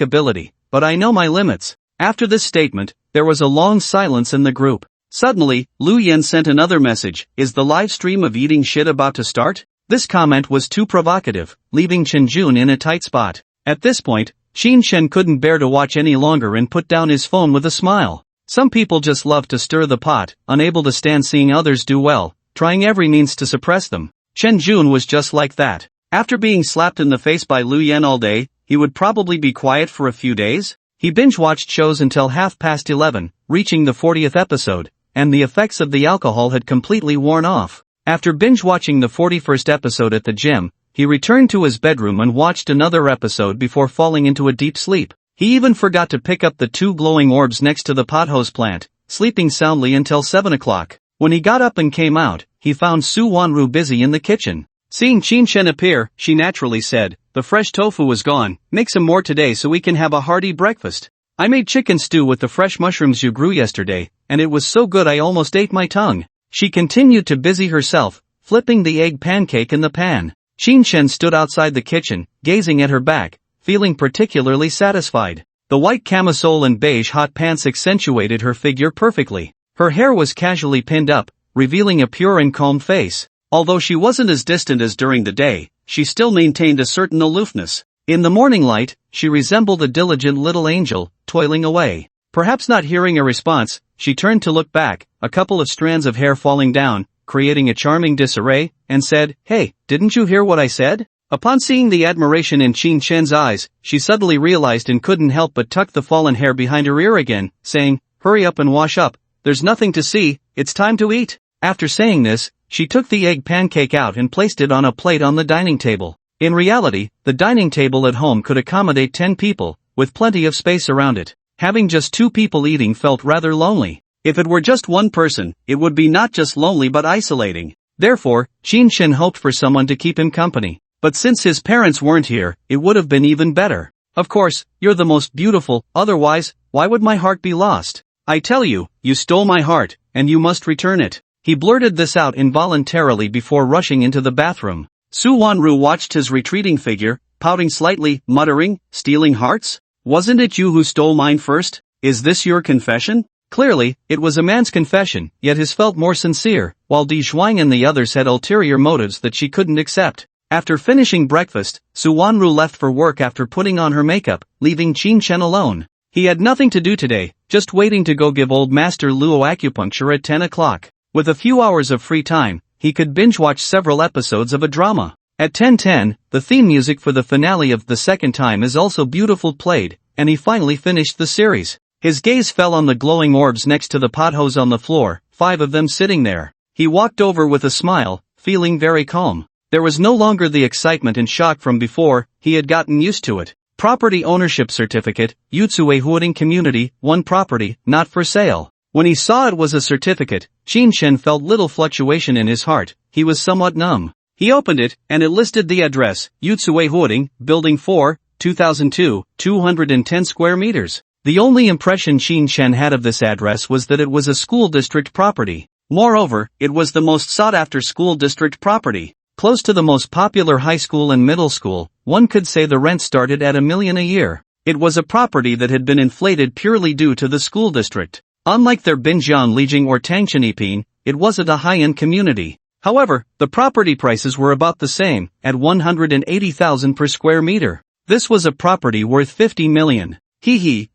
ability, but I know my limits. After this statement, there was a long silence in the group. Suddenly, Lu Yan sent another message. Is the live stream of eating shit about to start? This comment was too provocative, leaving Chen Jun in a tight spot. At this point, Qin Shen couldn't bear to watch any longer and put down his phone with a smile. Some people just love to stir the pot, unable to stand seeing others do well, trying every means to suppress them. Chen Jun was just like that. After being slapped in the face by Lu Yan all day, he would probably be quiet for a few days. He binge-watched shows until 11:30, reaching the 40th episode, and the effects of the alcohol had completely worn off. After binge-watching the 41st episode at the gym, he returned to his bedroom and watched another episode before falling into a deep sleep. He even forgot to pick up the two glowing orbs next to the pothose plant, sleeping soundly until 7 o'clock. When he got up and came out, he found Su Wanru busy in the kitchen. Seeing Qin Shen appear, she naturally said, "The fresh tofu is gone, make some more today so we can have a hearty breakfast." I made chicken stew with the fresh mushrooms you grew yesterday, and it was so good I almost ate my tongue. She continued to busy herself, flipping the egg pancake in the pan. Qin stood outside the kitchen, gazing at her back, feeling particularly satisfied. The white camisole and beige hot pants accentuated her figure perfectly. Her hair was casually pinned up, revealing a pure and calm face. Although she wasn't as distant as during the day, she still maintained a certain aloofness. In the morning light, she resembled a diligent little angel, toiling away. Perhaps not hearing a response, she turned to look back, a couple of strands of hair falling down, creating a charming disarray, and said, "Hey, didn't you hear what I said?" Upon seeing the admiration in Qin eyes, she suddenly realized and couldn't help but tuck the fallen hair behind her ear again, saying, "Hurry up and wash up. There's nothing to see, it's time to eat." After saying this, she took the egg pancake out and placed it on a plate on the dining table. In reality, the dining table at home could accommodate 10 people, with plenty of space around it. Having just 2 people eating felt rather lonely. If it were just one person, it would be not just lonely but isolating. Therefore, Qin hoped for someone to keep him company. But since his parents weren't here, it would have been even better. "Of course, you're the most beautiful, otherwise, why would my heart be lost? I tell you, you stole my heart, and you must return it." He blurted this out involuntarily before rushing into the bathroom. Su Wanru watched his retreating figure, pouting slightly, muttering, "Stealing hearts? Wasn't it you who stole mine first? Is this your confession?" Clearly, it was a man's confession, yet his felt more sincere, while Di Zhuang and the others had ulterior motives that she couldn't accept. After finishing breakfast, Su Wanru left for work after putting on her makeup, leaving Qin alone. He had nothing to do today, just waiting to go give old Master Luo acupuncture at 10 o'clock. With a few hours of free time, he could binge-watch several episodes of a drama. At 10:10, the theme music for the finale of The Second Time is also beautiful played, and he finally finished the series. His gaze fell on the glowing orbs next to the potholes on the floor, 5 of them sitting there. He walked over with a smile, feeling very calm. There was no longer the excitement and shock from before, he had gotten used to it. Property ownership certificate, Yutsue Huading Community, 1 property, not for sale. When he saw it was a certificate, Qin felt little fluctuation in his heart, he was somewhat numb. He opened it, and it listed the address, Yutsue Huading, Building 4, 2002, 210 square meters. The only impression Qin had of this address was that it was a school district property. Moreover, it was the most sought-after school district property. Close to the most popular high school and middle school, one could say the rent started at $1 million a year. It was a property that had been inflated purely due to the school district. Unlike their Binjiang Lijing or Tangshaniping, it wasn't a high-end community. However, the property prices were about the same, at $180,000 per square meter. This was a property worth $50 million.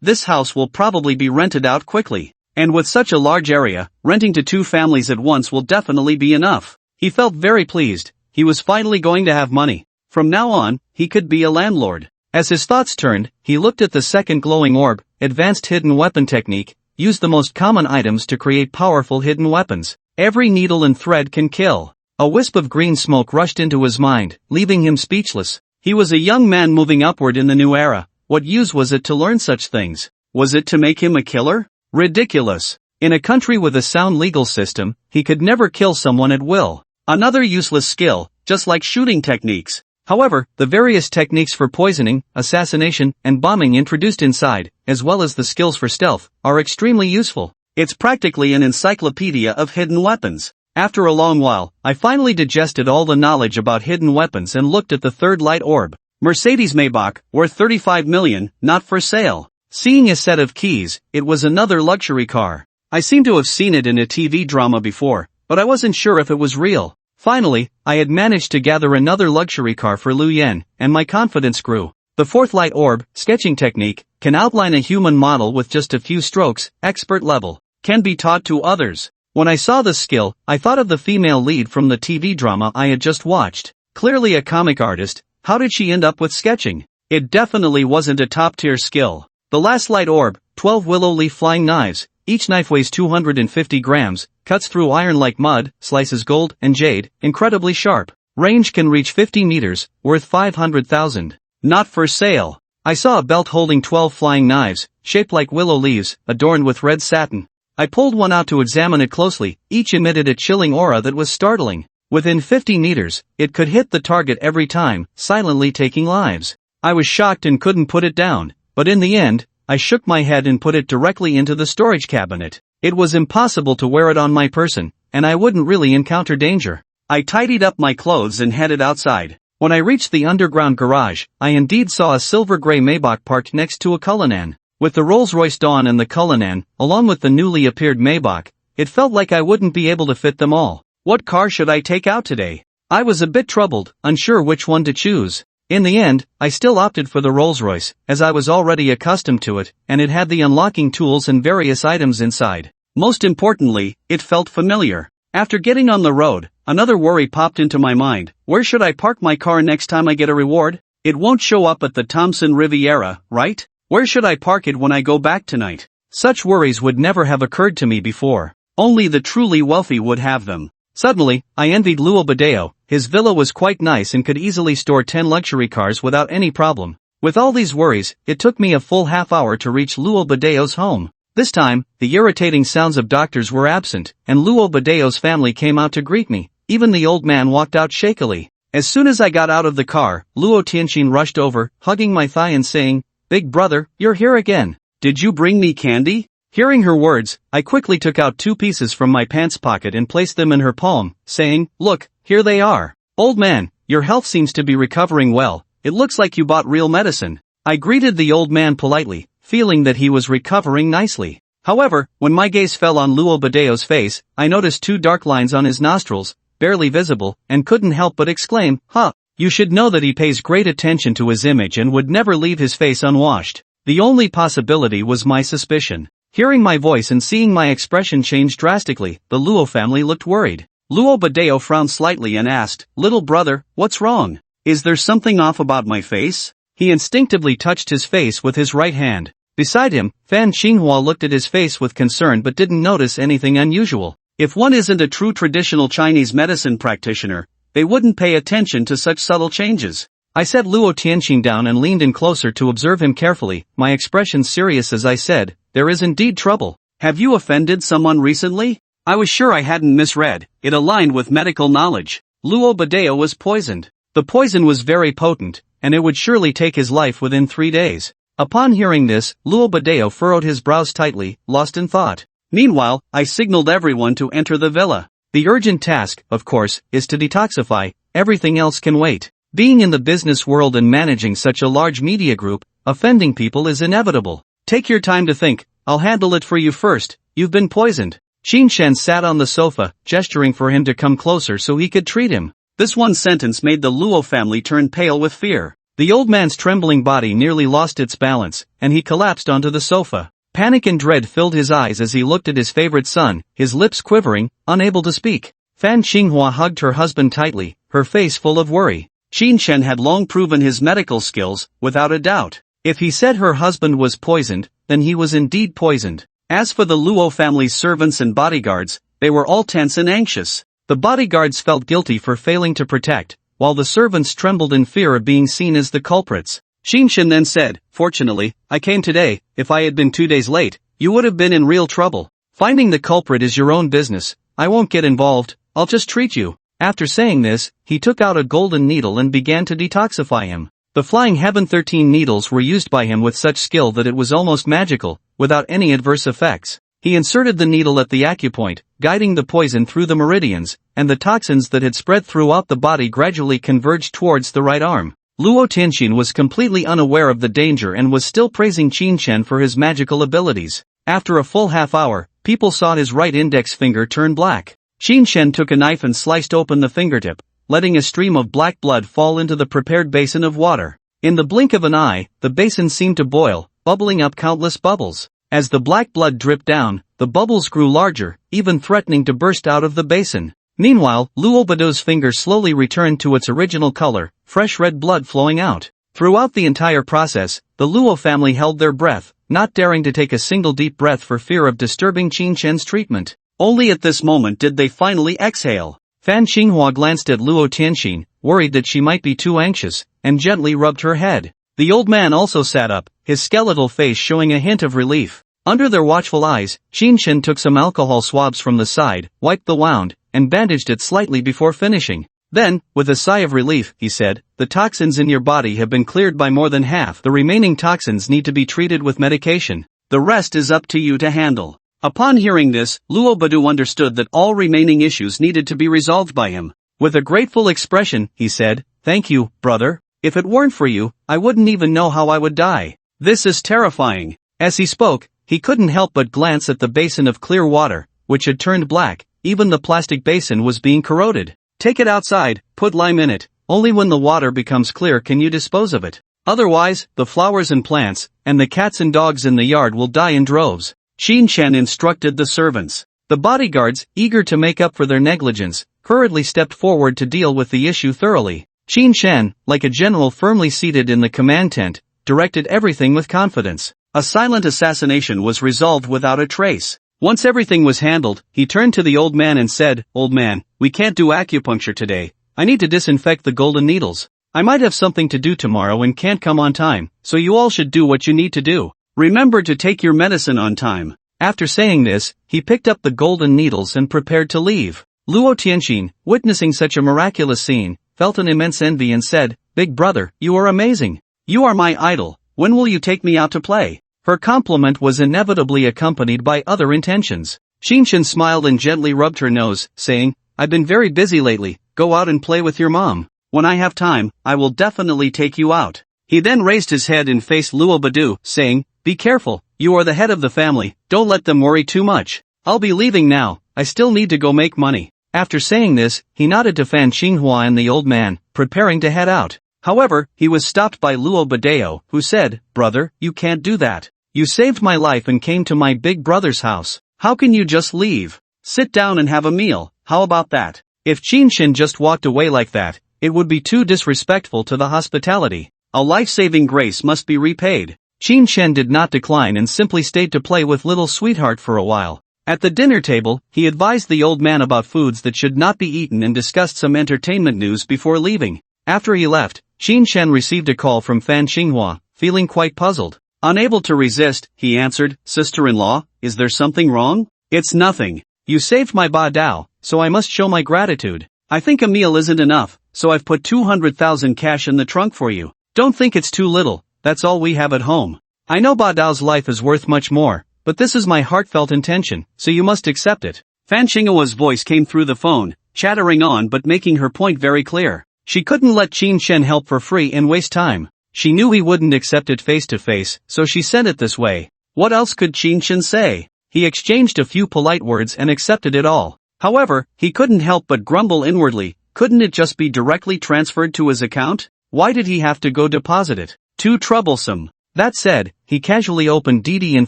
This house will probably be rented out quickly. And with such a large area, renting to 2 families at once will definitely be enough. He felt very pleased. He was finally going to have money. From now on, he could be a landlord. As his thoughts turned, he looked at the second glowing orb, advanced hidden weapon technique, use the most common items to create powerful hidden weapons. Every needle and thread can kill. A wisp of green smoke rushed into his mind, leaving him speechless. He was a young man moving upward in the new era. What use was it to learn such things? Was it to make him a killer? Ridiculous. In a country with a sound legal system, he could never kill someone at will. Another useless skill, just like shooting techniques. However, the various techniques for poisoning, assassination, and bombing introduced inside, as well as the skills for stealth, are extremely useful. It's practically an encyclopedia of hidden weapons. After a long while, I finally digested all the knowledge about hidden weapons and looked at the third light orb. Mercedes Maybach, worth $35 million, not for sale. Seeing a set of keys, it was another luxury car. I seem to have seen it in a TV drama before, but I wasn't sure if it was real. Finally, I had managed to gather another luxury car for Lu Yen, and my confidence grew. The fourth light orb, sketching technique, can outline a human model with just a few strokes, expert level. Can be taught to others. When I saw this skill, I thought of the female lead from the TV drama I had just watched. Clearly a comic artist, how did she end up with sketching? It definitely wasn't a top-tier skill. The last light orb, 12 willow leaf flying knives, each knife weighs 250 grams, cuts through iron like mud, slices gold and jade, incredibly sharp. Range can reach 50 meters, worth 500,000. Not for sale. I saw a belt holding 12 flying knives, shaped like willow leaves, adorned with red satin. I pulled one out to examine it closely, each emitted a chilling aura that was startling. Within 50 meters, it could hit the target every time, silently taking lives. I was shocked and couldn't put it down, but in the end, I shook my head and put it directly into the storage cabinet. It was impossible to wear it on my person, and I wouldn't really encounter danger. I tidied up my clothes and headed outside. When I reached the underground garage, I indeed saw a silver-gray Maybach parked next to a Cullinan. With the Rolls-Royce Dawn and the Cullinan, along with the newly appeared Maybach, it felt like I wouldn't be able to fit them all. What car should I take out today? I was a bit troubled, unsure which one to choose. In the end, I still opted for the Rolls-Royce, as I was already accustomed to it, and it had the unlocking tools and various items inside. Most importantly, it felt familiar. After getting on the road, another worry popped into my mind. Where should I park my car next time I get a reward? It won't show up at the Thompson Riviera, right? Where should I park it when I go back tonight? Such worries would never have occurred to me before. Only the truly wealthy would have them. Suddenly, I envied Luo Badeo. His villa was quite nice and could easily store 10 luxury cars without any problem. With all these worries, it took me a full half hour to reach Luo Badeo's home. This time, the irritating sounds of doctors were absent, and Luo Badeo's family came out to greet me. Even the old man walked out shakily. As soon as I got out of the car, Luo Tianxin rushed over, hugging my thigh and saying, "Big brother, you're here again. Did you bring me candy?" Hearing her words, I quickly took out 2 pieces from my pants pocket and placed them in her palm, saying, "Look, here they are. Old man, your health seems to be recovering well. It looks like you bought real medicine." I greeted the old man politely, feeling that he was recovering nicely. However, when my gaze fell on Luo Badeo's face, I noticed 2 dark lines on his nostrils, barely visible, and couldn't help but exclaim, "Huh, you should know that he pays great attention to his image and would never leave his face unwashed." The only possibility was my suspicion. Hearing my voice and seeing my expression change drastically, the Luo family looked worried. Luo Badeo frowned slightly and asked, "Little brother, what's wrong? Is there something off about my face?" He instinctively touched his face with his right hand. Beside him, Fan Xinghua looked at his face with concern but didn't notice anything unusual. If one isn't a true traditional Chinese medicine practitioner, they wouldn't pay attention to such subtle changes. I set Luo Tianxin down and leaned in closer to observe him carefully, my expression serious as I said, "There is indeed trouble. Have you offended someone recently?" I was sure I hadn't misread. It aligned with medical knowledge. Luo Badeo was poisoned. The poison was very potent, and it would surely take his life within 3 days. Upon hearing this, Luo Badeo furrowed his brows tightly, lost in thought. Meanwhile, I signaled everyone to enter the villa. The urgent task, of course, is to detoxify. Everything else can wait. Being in the business world and managing such a large media group, offending people is inevitable. Take your time to think, I'll handle it for you first. You've been poisoned. Qin Shen sat on the sofa, gesturing for him to come closer so he could treat him. This one sentence made the Luo family turn pale with fear. The old man's trembling body nearly lost its balance, and he collapsed onto the sofa. Panic and dread filled his eyes as he looked at his favorite son, his lips quivering, unable to speak. Fan Xinghua hugged her husband tightly, her face full of worry. Qin Shen had long proven his medical skills, without a doubt. If he said her husband was poisoned, then he was indeed poisoned. As for the Luo family's servants and bodyguards, they were all tense and anxious. The bodyguards felt guilty for failing to protect, while the servants trembled in fear of being seen as the culprits. Qin Shen then said, "Fortunately, I came today. If I had been 2 days late, you would have been in real trouble. Finding the culprit is your own business. I won't get involved, I'll just treat you." After saying this, he took out a golden needle and began to detoxify him. The Flying Heaven 13 needles were used by him with such skill that it was almost magical, without any adverse effects. He inserted the needle at the acupoint, guiding the poison through the meridians, and the toxins that had spread throughout the body gradually converged towards the right arm. Luo Tianxin was completely unaware of the danger and was still praising Qin Shen for his magical abilities. After a full half hour, people saw his right index finger turn black. Qin Shen took a knife and sliced open the fingertip, letting a stream of black blood fall into the prepared basin of water. In the blink of an eye, the basin seemed to boil, bubbling up countless bubbles. As the black blood dripped down, the bubbles grew larger, even threatening to burst out of the basin. Meanwhile, Luo Badeo's finger slowly returned to its original color, fresh red blood flowing out. Throughout the entire process, the Luo family held their breath, not daring to take a single deep breath for fear of disturbing Qin Shen's treatment. Only at this moment did they finally exhale. Fan Xinghua glanced at Luo Tianxin, worried that she might be too anxious, and gently rubbed her head. The old man also sat up, his skeletal face showing a hint of relief. Under their watchful eyes, Qin Shen took some alcohol swabs from the side, wiped the wound, and bandaged it slightly before finishing. Then, with a sigh of relief, he said, the toxins in your body have been cleared by more than half. The remaining toxins need to be treated with medication. The rest is up to you to handle. Upon hearing this, Luo Badu understood that all remaining issues needed to be resolved by him. With a grateful expression, he said, thank you, brother. If it weren't for you, I wouldn't even know how I would die. This is terrifying. As he spoke, he couldn't help but glance at the basin of clear water, which had turned black. Even the plastic basin was being corroded. Take it outside, put lime in it. Only when the water becomes clear can you dispose of it. Otherwise, the flowers and plants, and the cats and dogs in the yard will die in droves. Qin Shen instructed the servants. The bodyguards, eager to make up for their negligence, hurriedly stepped forward to deal with the issue thoroughly. Qin Shen, like a general firmly seated in the command tent, directed everything with confidence. A silent assassination was resolved without a trace. Once everything was handled, he turned to the old man and said, Old man, we can't do acupuncture today. I need to disinfect the golden needles. I might have something to do tomorrow and can't come on time, so you all should do what you need to do. Remember to take your medicine on time. After saying this, he picked up the golden needles and prepared to leave. Luo Tianxin, witnessing such a miraculous scene, felt an immense envy and said, Big brother, you are amazing. You are my idol. When will you take me out to play? Her compliment was inevitably accompanied by other intentions. Qinshan smiled and gently rubbed her nose, saying, I've been very busy lately, go out and play with your mom. When I have time, I will definitely take you out. He then raised his head and faced Luo Badu, saying, Be careful, you are the head of the family, don't let them worry too much. I'll be leaving now, I still need to go make money. After saying this, he nodded to Fan Xinghua and the old man, preparing to head out. However, he was stopped by Luo Badeo, who said, Brother, you can't do that. You saved my life and came to my big brother's house. How can you just leave? Sit down and have a meal, how about that? If Qinshan just walked away like that, it would be too disrespectful to the hospitality. A life-saving grace must be repaid. Qinshan did not decline and simply stayed to play with little sweetheart for a while. At the dinner table, he advised the old man about foods that should not be eaten and discussed some entertainment news before leaving. After he left, Qinshan received a call from Fan Xinghua, feeling quite puzzled. Unable to resist, he answered, Sister-in-law, is there something wrong? It's nothing. You saved my Ba Dao, so I must show my gratitude. I think a meal isn't enough, so I've put 200,000 cash in the trunk for you. Don't think it's too little, that's all we have at home. I know Ba Dao's life is worth much more, but this is my heartfelt intention, so you must accept it. Fan Xinghua's voice came through the phone, chattering on but making her point very clear. She couldn't let Qin Shen help for free and waste time. She knew he wouldn't accept it face to face, so she sent it this way. What else could Qin Shen say? He exchanged a few polite words and accepted it all. However, he couldn't help but grumble inwardly, couldn't it just be directly transferred to his account? Why did he have to go deposit it? Too troublesome. That said, he casually opened Didi and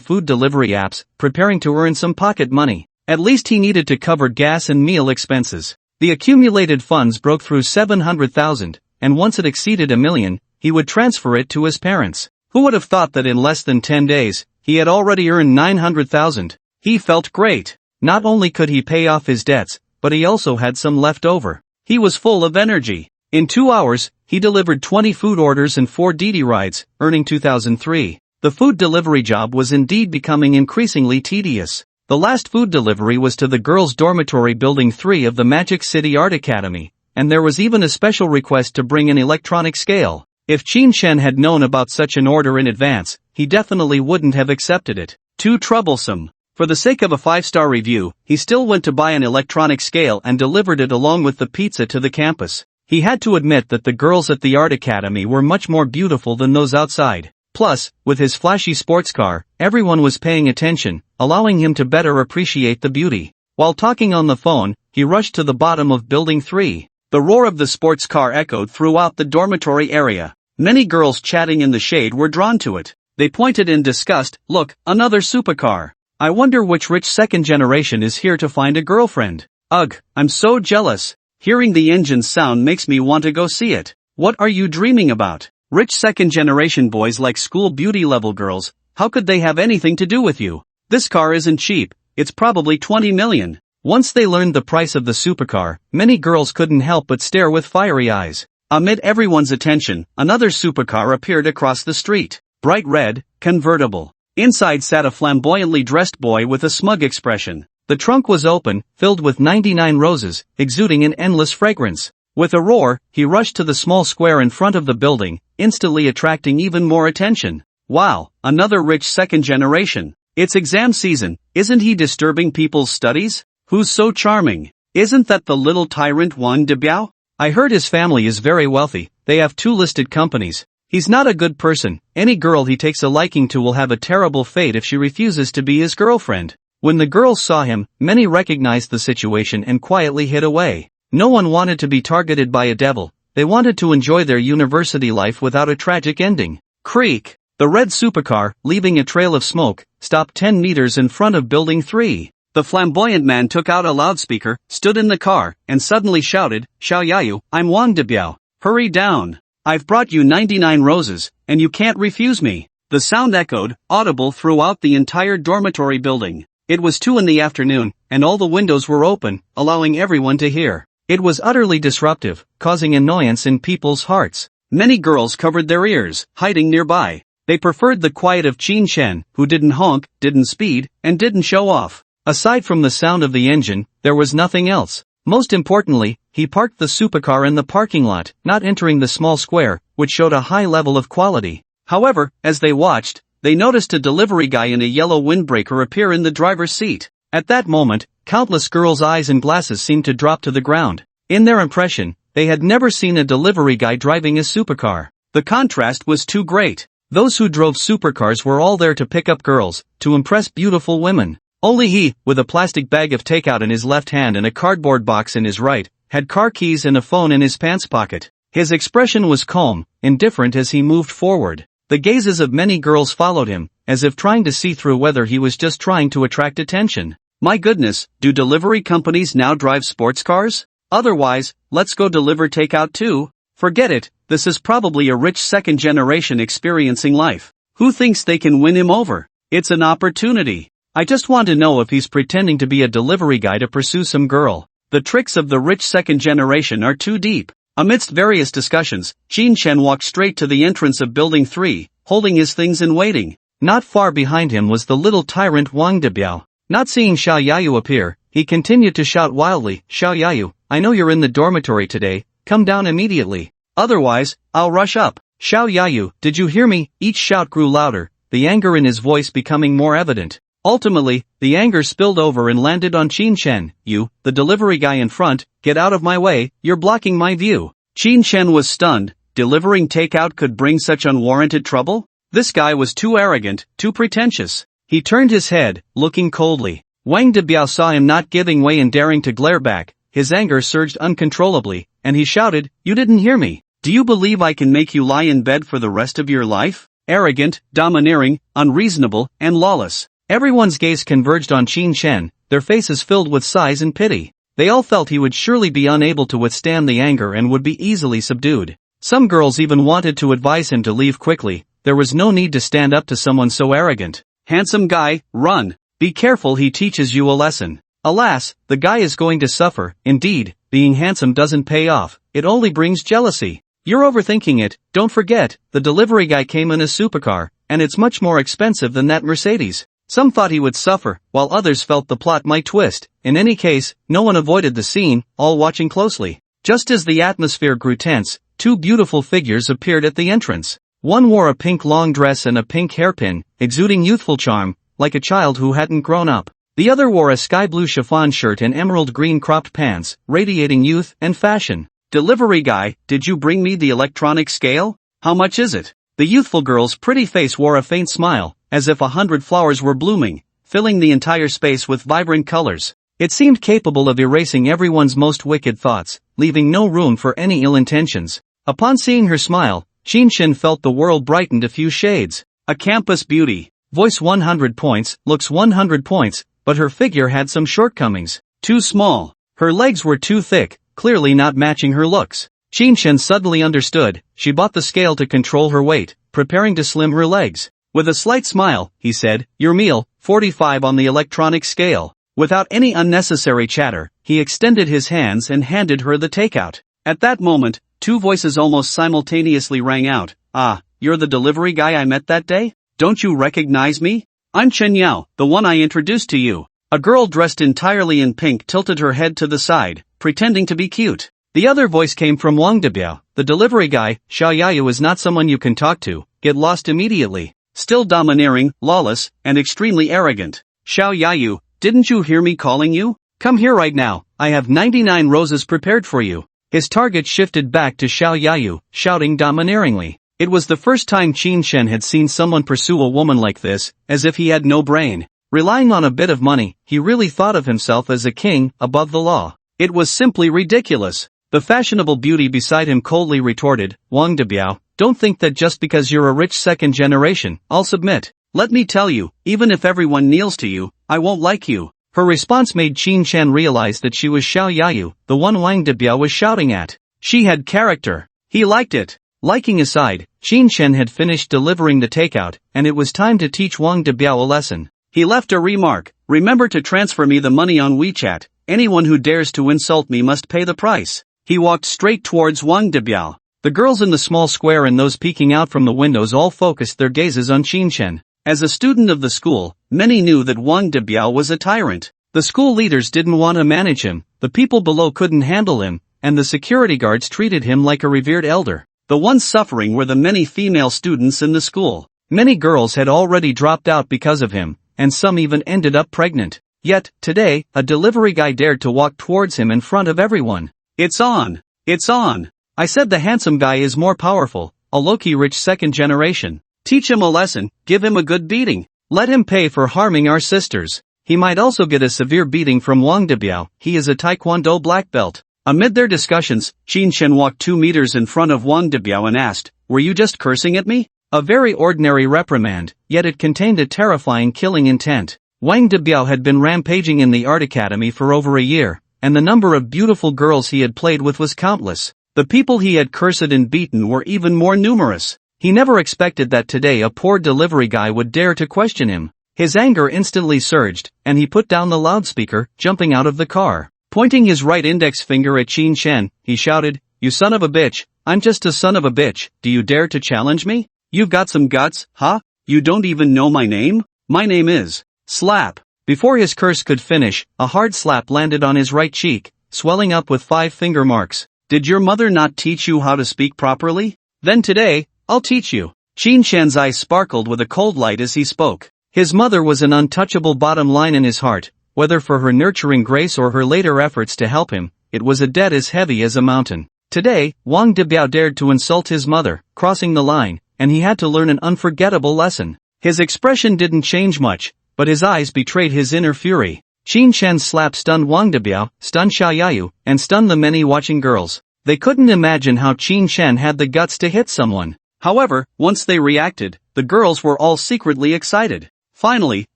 food delivery apps, preparing to earn some pocket money. At least he needed to cover gas and meal expenses. The accumulated funds broke through 700,000, and once it exceeded 1 million, he would transfer it to his parents. Who would have thought that in less than 10 days, he had already earned 900,000? He felt great. Not only could he pay off his debts, but he also had some left over. He was full of energy. In 2 hours, he delivered 20 food orders and 4 Didi rides, earning 2003. The food delivery job was indeed becoming increasingly tedious. The last food delivery was to the girls' dormitory building 3 of the Magic City Art Academy, and there was even a special request to bring an electronic scale. If Qin Shen had known about such an order in advance, he definitely wouldn't have accepted it. Too troublesome. For the sake of a 5-star review, he still went to buy an electronic scale and delivered it along with the pizza to the campus. He had to admit that the girls at the art academy were much more beautiful than those outside. Plus, with his flashy sports car, everyone was paying attention, allowing him to better appreciate the beauty. While talking on the phone, he rushed to the bottom of Building 3. The roar of the sports car echoed throughout the dormitory area. Many girls chatting in the shade were drawn to it. They pointed in disgust, look, another supercar. I wonder which rich second generation is here to find a girlfriend. Ugh, I'm so jealous. Hearing the engine's sound makes me want to go see it. What are you dreaming about? Rich second generation boys like school beauty level girls, how could they have anything to do with you? This car isn't cheap, it's probably 20 million. Once they learned the price of the supercar, many girls couldn't help but stare with fiery eyes. Amid everyone's attention, another supercar appeared across the street. Bright red, convertible. Inside sat a flamboyantly dressed boy with a smug expression. The trunk was open, filled with 99 roses, exuding an endless fragrance. With a roar, he rushed to the small square in front of the building, instantly attracting even more attention. Wow, another rich second generation. It's exam season, isn't he disturbing people's studies? Who's so charming? Isn't that the little tyrant Wang Debiao? I heard his family is very wealthy, they have 2 listed companies. He's not a good person, any girl he takes a liking to will have a terrible fate if she refuses to be his girlfriend. When the girls saw him, many recognized the situation and quietly hid away. No one wanted to be targeted by a devil, they wanted to enjoy their university life without a tragic ending. Creak! The red supercar, leaving a trail of smoke, stopped 10 meters in front of Building 3. The flamboyant man took out a loudspeaker, stood in the car, and suddenly shouted, "Xiao Yayu, I'm Wang Debiao. Hurry down. I've brought you 99 roses, and you can't refuse me." The sound echoed, audible throughout the entire dormitory building. It was 2 in the afternoon, and all the windows were open, allowing everyone to hear. It was utterly disruptive, causing annoyance in people's hearts. Many girls covered their ears, hiding nearby. They preferred the quiet of Qin Shen, who didn't honk, didn't speed, and didn't show off. Aside from the sound of the engine, there was nothing else. Most importantly, he parked the supercar in the parking lot, not entering the small square, which showed a high level of quality. However, as they watched, they noticed a delivery guy in a yellow windbreaker appear in the driver's seat. At that moment, countless girls' eyes and glasses seemed to drop to the ground. In their impression, they had never seen a delivery guy driving a supercar. The contrast was too great. Those who drove supercars were all there to pick up girls, to impress beautiful women. Only he, with a plastic bag of takeout in his left hand and a cardboard box in his right, had car keys and a phone in his pants pocket. His expression was calm, indifferent as he moved forward. The gazes of many girls followed him, as if trying to see through whether he was just trying to attract attention. My goodness, do delivery companies now drive sports cars? Otherwise, let's go deliver takeout too. Forget it, this is probably a rich second generation experiencing life. Who thinks they can win him over? It's an opportunity. I just want to know if he's pretending to be a delivery guy to pursue some girl. The tricks of the rich second generation are too deep. Amidst various discussions, Qin Shen walked straight to the entrance of Building 3, holding his things and waiting. Not far behind him was the little tyrant Wang Debiao. Not seeing Xiao Yayu appear, he continued to shout wildly, "Xiao Yayu, I know you're in the dormitory today, come down immediately. Otherwise, I'll rush up." "Xiao Yayu, did you hear me?" Each shout grew louder, the anger in his voice becoming more evident. Ultimately, the anger spilled over and landed on Qin Shen. "You, the delivery guy in front, get out of my way, you're blocking my view." Qin Shen was stunned. Delivering takeout could bring such unwarranted trouble? This guy was too arrogant, too pretentious. He turned his head, looking coldly. Wang Debiao saw him not giving way and daring to glare back. His anger surged uncontrollably, and he shouted, "You didn't hear me. Do you believe I can make you lie in bed for the rest of your life?" Arrogant, domineering, unreasonable, and lawless. Everyone's gaze converged on Qin Shen, their faces filled with sighs and pity. They all felt he would surely be unable to withstand the anger and would be easily subdued. Some girls even wanted to advise him to leave quickly. There was no need to stand up to someone so arrogant. "Handsome guy, run. Be careful, he teaches you a lesson." Alas, the guy is going to suffer. Indeed, being handsome doesn't pay off, it only brings jealousy. You're overthinking it. Don't forget, the delivery guy came in a supercar, and it's much more expensive than that Mercedes. Some thought he would suffer, while others felt the plot might twist. In any case, no one avoided the scene, all watching closely. Just as the atmosphere grew tense, 2 beautiful figures appeared at the entrance. One wore a pink long dress and a pink hairpin, exuding youthful charm, like a child who hadn't grown up. The other wore a sky blue chiffon shirt and emerald green cropped pants, radiating youth and fashion. "Delivery guy, did you bring me the electronic scale? How much is it?" The youthful girl's pretty face wore a faint smile, as if 100 flowers were blooming, filling the entire space with vibrant colors. It seemed capable of erasing everyone's most wicked thoughts, leaving no room for any ill intentions. Upon seeing her smile, Qin Shen felt the world brightened a few shades. A campus beauty. Voice 100 points, looks 100 points, but her figure had some shortcomings. Too small. Her legs were too thick, clearly not matching her looks. Qin Shen suddenly understood. She bought the scale to control her weight, preparing to slim her legs. With a slight smile, he said, "Your meal, 45 on the electronic scale." Without any unnecessary chatter, he extended his hands and handed her the takeout. At that moment, 2 voices almost simultaneously rang out. "Ah, you're the delivery guy I met that day? Don't you recognize me? I'm Chen Yao, the one I introduced to you." A girl dressed entirely in pink tilted her head to the side, pretending to be cute. The other voice came from Wang Debiao, the delivery guy. Xiao Yayu is not someone you can talk to, get lost immediately. Still domineering, lawless, and extremely arrogant. Xiao Yayu, didn't you hear me calling you? Come here right now, I have 99 roses prepared for you. His target shifted back to Xiao Yayu, shouting domineeringly. It was the first time Qin Shen had seen someone pursue a woman like this, as if he had no brain. Relying on a bit of money, he really thought of himself as a king, above the law. It was simply ridiculous. The fashionable beauty beside him coldly retorted, Wang Debiao, don't think that just because you're a rich second generation, I'll submit. Let me tell you, even if everyone kneels to you, I won't like you. Her response made Qin Shen realize that she was Xiao Yayu, the one Wang Debiao was shouting at. She had character. He liked it. Liking aside, Qin Shen had finished delivering the takeout, and it was time to teach Wang Debiao a lesson. He left a remark, remember to transfer me the money on WeChat, anyone who dares to insult me must pay the price. He walked straight towards Wang Debiao. The girls in the small square and those peeking out from the windows all focused their gazes on Qin Shen. As a student of the school, many knew that Wang Debiao was a tyrant. The school leaders didn't want to manage him, the people below couldn't handle him, and the security guards treated him like a revered elder. The ones suffering were the many female students in the school. Many girls had already dropped out because of him, and some even ended up pregnant. Yet, today, a delivery guy dared to walk towards him in front of everyone. It's on! It's on! I said the handsome guy is more powerful, a low-key rich second generation. Teach him a lesson, give him a good beating. Let him pay for harming our sisters. He might also get a severe beating from Wang Debiao, he is a Taekwondo black belt. Amid their discussions, Qin Shen walked 2 meters in front of Wang Debiao and asked, were you just cursing at me? A very ordinary reprimand, yet it contained a terrifying killing intent. Wang Debiao had been rampaging in the art academy for over a year, and the number of beautiful girls he had played with was countless. The people he had cursed and beaten were even more numerous. He never expected that today a poor delivery guy would dare to question him. His anger instantly surged, and he put down the loudspeaker, jumping out of the car. Pointing his right index finger at Qin Shen, he shouted, you son of a bitch, I'm just a son of a bitch, do you dare to challenge me? You've got some guts, huh? You don't even know my name? My name is Slap. Before his curse could finish, a hard slap landed on his right cheek, swelling up with 5 finger marks. Did your mother not teach you how to speak properly? Then today, I'll teach you. Qin Shen's eyes sparkled with a cold light as he spoke. His mother was an untouchable bottom line in his heart, whether for her nurturing grace or her later efforts to help him, it was a debt as heavy as a mountain. Today, Wang Debiao dared to insult his mother, crossing the line, and he had to learn an unforgettable lesson. His expression didn't change much, but his eyes betrayed his inner fury. Qin Shen's slap stunned Wang Debiao, stunned Xiao Yayu, and stunned the many watching girls. They couldn't imagine how Qin Shen had the guts to hit someone. However, once they reacted, the girls were all secretly excited. Finally,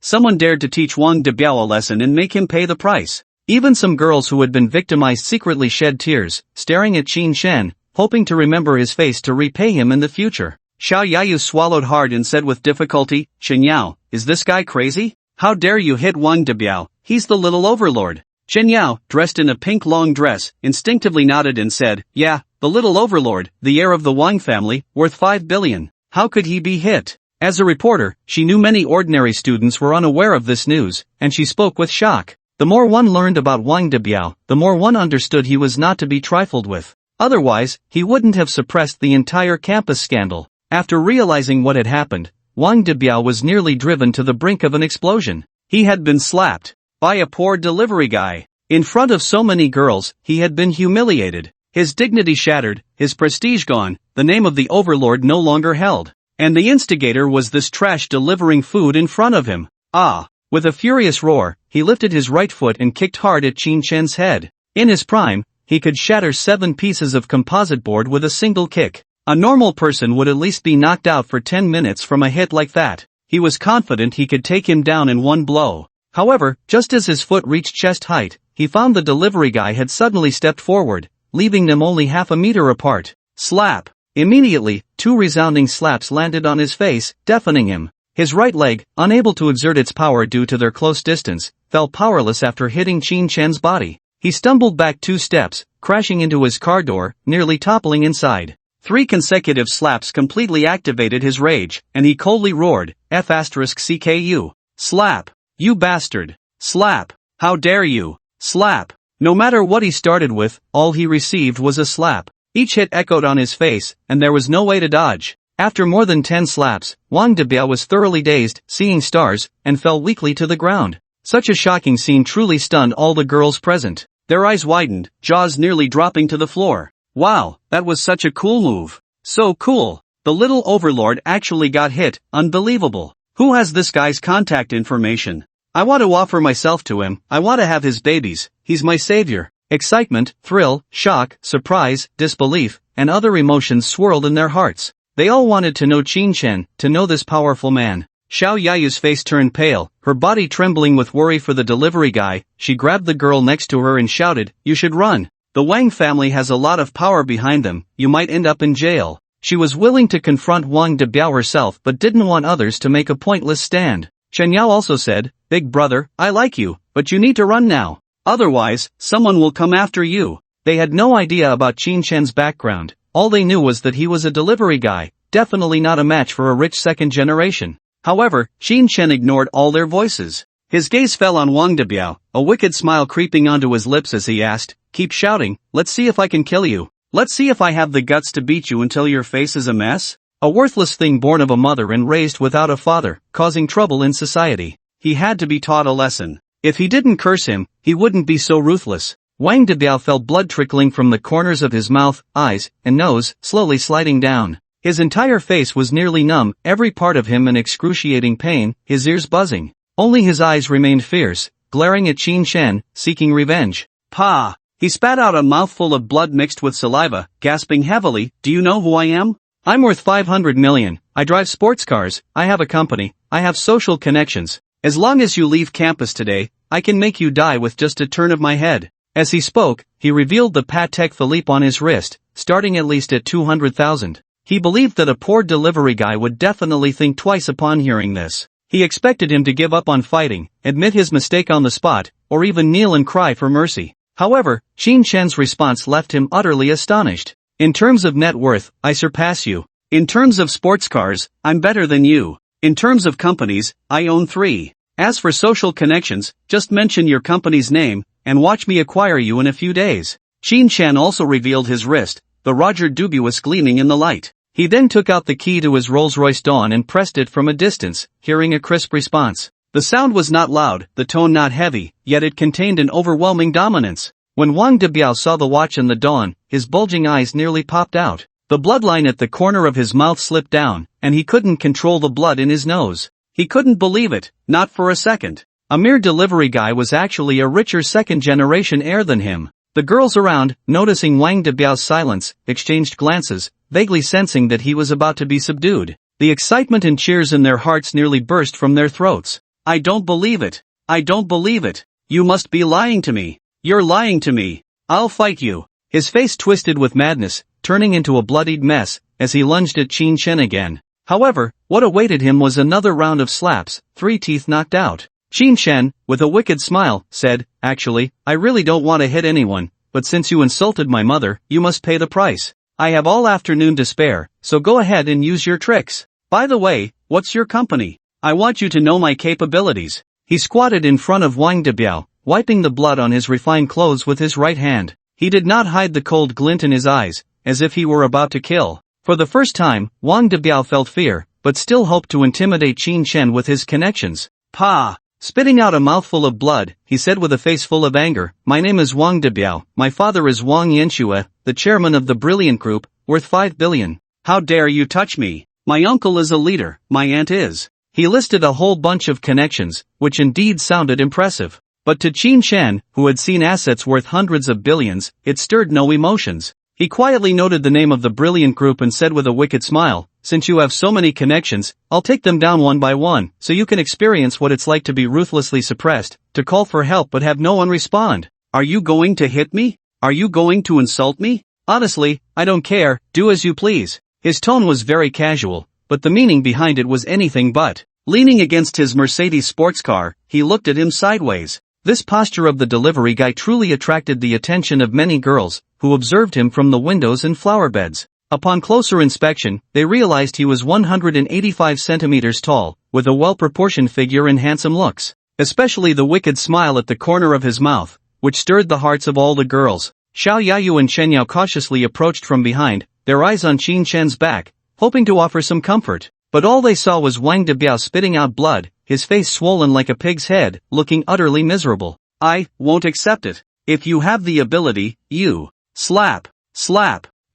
someone dared to teach Wang Debiao a lesson and make him pay the price. Even some girls who had been victimized secretly shed tears, staring at Qin Shen, hoping to remember his face to repay him in the future. Xiao Yayu swallowed hard and said with difficulty, Chen Yao, is this guy crazy? How dare you hit Wang Debiao, he's the little overlord. Chen Yao, dressed in a pink long dress, instinctively nodded and said, yeah, the little overlord, the heir of the Wang family, worth 5 billion. How could he be hit? As a reporter, she knew many ordinary students were unaware of this news, and she spoke with shock. The more one learned about Wang Debiao, the more one understood he was not to be trifled with. Otherwise, he wouldn't have suppressed the entire campus scandal. After realizing what had happened, Wang Debiao was nearly driven to the brink of an explosion. He had been slapped by a poor delivery guy. In front of so many girls, he had been humiliated. His dignity shattered, his prestige gone, the name of the overlord no longer held. And the instigator was this trash delivering food in front of him. Ah! With a furious roar, he lifted his right foot and kicked hard at Qin Shen's head. In his prime, he could shatter 7 pieces of composite board with a single kick. A normal person would at least be knocked out for 10 minutes from a hit like that. He was confident he could take him down in one blow. However, just as his foot reached chest height, he found the delivery guy had suddenly stepped forward, leaving them only half a meter apart. Slap! Immediately, 2 resounding slaps landed on his face, deafening him. His right leg, unable to exert its power due to their close distance, fell powerless after hitting Qin Shen's body. He stumbled back 2 steps, crashing into his car door, nearly toppling inside. 3 consecutive slaps completely activated his rage, and he coldly roared, F***CKU. Slap! You bastard! Slap! How dare you! Slap! No matter what he started with, all he received was a slap. Each hit echoed on his face, and there was no way to dodge. After more than 10 slaps, Wang Debiao was thoroughly dazed, seeing stars, and fell weakly to the ground. Such a shocking scene truly stunned all the girls present. Their eyes widened, jaws nearly dropping to the floor. Wow, that was such a cool move. So cool. The little overlord actually got hit, unbelievable. Who has this guy's contact information? I want to offer myself to him, I want to have his babies, he's my savior. Excitement, thrill, shock, surprise, disbelief, and other emotions swirled in their hearts. They all wanted to know Qin Chen, to know this powerful man. Xiao Yayu's face turned pale, her body trembling with worry for the delivery guy. She grabbed the girl next to her and shouted, "You should run. The Wang family has a lot of power behind them, you might end up in jail." She was willing to confront Wang Debiao herself but didn't want others to make a pointless stand. Chen Yao also said, "Big brother, I like you, but you need to run now. Otherwise, someone will come after you." They had no idea about Qin Chen's background. All they knew was that he was a delivery guy, definitely not a match for a rich second generation. However, Qin Chen ignored all their voices. His gaze fell on Wang Debiao, a wicked smile creeping onto his lips as he asked, "Keep shouting, let's see if I can kill you. Let's see if I have the guts to beat you until your face is a mess." A worthless thing born of a mother and raised without a father, causing trouble in society. He had to be taught a lesson. If he didn't curse him, he wouldn't be so ruthless. Wang Debiao felt blood trickling from the corners of his mouth, eyes, and nose, slowly sliding down. His entire face was nearly numb, every part of him in excruciating pain, his ears buzzing. Only his eyes remained fierce, glaring at Qin Chen, seeking revenge. "Pa!" He spat out a mouthful of blood mixed with saliva, gasping heavily, "Do you know who I am? I'm worth 500 million, I drive sports cars, I have a company, I have social connections. As long as you leave campus today, I can make you die with just a turn of my head." As he spoke, he revealed the Patek Philippe on his wrist, starting at least at 200,000. He believed that a poor delivery guy would definitely think twice upon hearing this. He expected him to give up on fighting, admit his mistake on the spot, or even kneel and cry for mercy. However, Qin Chen's response left him utterly astonished. "In terms of net worth, I surpass you. In terms of sports cars, I'm better than you. In terms of companies, I own 3. As for social connections, just mention your company's name, and watch me acquire you in a few days." Qin Chen also revealed his wrist, the Roger Dubuis gleaming in the light. He then took out the key to his Rolls-Royce Dawn and pressed it from a distance, hearing a crisp response. The sound was not loud, the tone not heavy, yet it contained an overwhelming dominance. When Wang Debiao saw the watch and the Dawn, his bulging eyes nearly popped out. The bloodline at the corner of his mouth slipped down, and he couldn't control the blood in his nose. He couldn't believe it, not for a second. A mere delivery guy was actually a richer second-generation heir than him. The girls around, noticing Wang Debiao's silence, exchanged glances, vaguely sensing that he was about to be subdued. The excitement and cheers in their hearts nearly burst from their throats. "I don't believe it. I don't believe it. You must be lying to me. You're lying to me. I'll fight you." His face twisted with madness, turning into a bloodied mess, as he lunged at Qin Chen again. However, what awaited him was another round of slaps, 3 teeth knocked out. Qin Chen, with a wicked smile, said, "Actually, I really don't want to hit anyone, but since you insulted my mother, you must pay the price. I have all afternoon to spare, so go ahead and use your tricks. By the way, what's your company? I want you to know my capabilities." He squatted in front of Wang Debiao, wiping the blood on his refined clothes with his right hand. He did not hide the cold glint in his eyes, as if he were about to kill. For the first time, Wang Debiao felt fear, but still hoped to intimidate Qin Chen with his connections. "Pa!" Spitting out a mouthful of blood, he said with a face full of anger, "My name is Wang Debiao, my father is Wang Yanxue, the chairman of the Brilliant Group, worth 5 billion. How dare you touch me? My uncle is a leader, my aunt is." He listed a whole bunch of connections, which indeed sounded impressive. But to Qin Chen, who had seen assets worth hundreds of billions, it stirred no emotions. He quietly noted the name of the Brilliant Group and said with a wicked smile, "Since you have so many connections, I'll take them down one by one, so you can experience what it's like to be ruthlessly suppressed, to call for help but have no one respond. Are you going to hit me? Are you going to insult me? Honestly, I don't care, do as you please." His tone was very casual, but the meaning behind it was anything but. Leaning against his Mercedes sports car, he looked at him sideways. This posture of the delivery guy truly attracted the attention of many girls, who observed him from the windows and flower beds. Upon closer inspection, they realized he was 185 centimeters tall, with a well-proportioned figure and handsome looks. Especially the wicked smile at the corner of his mouth, which stirred the hearts of all the girls. Xiao Yayu and Chen Yao cautiously approached from behind, their eyes on Qin Shen's back, hoping to offer some comfort. But all they saw was Wang Debiao spitting out blood, his face swollen like a pig's head, looking utterly miserable. I won't accept it. If you have the ability, you slap.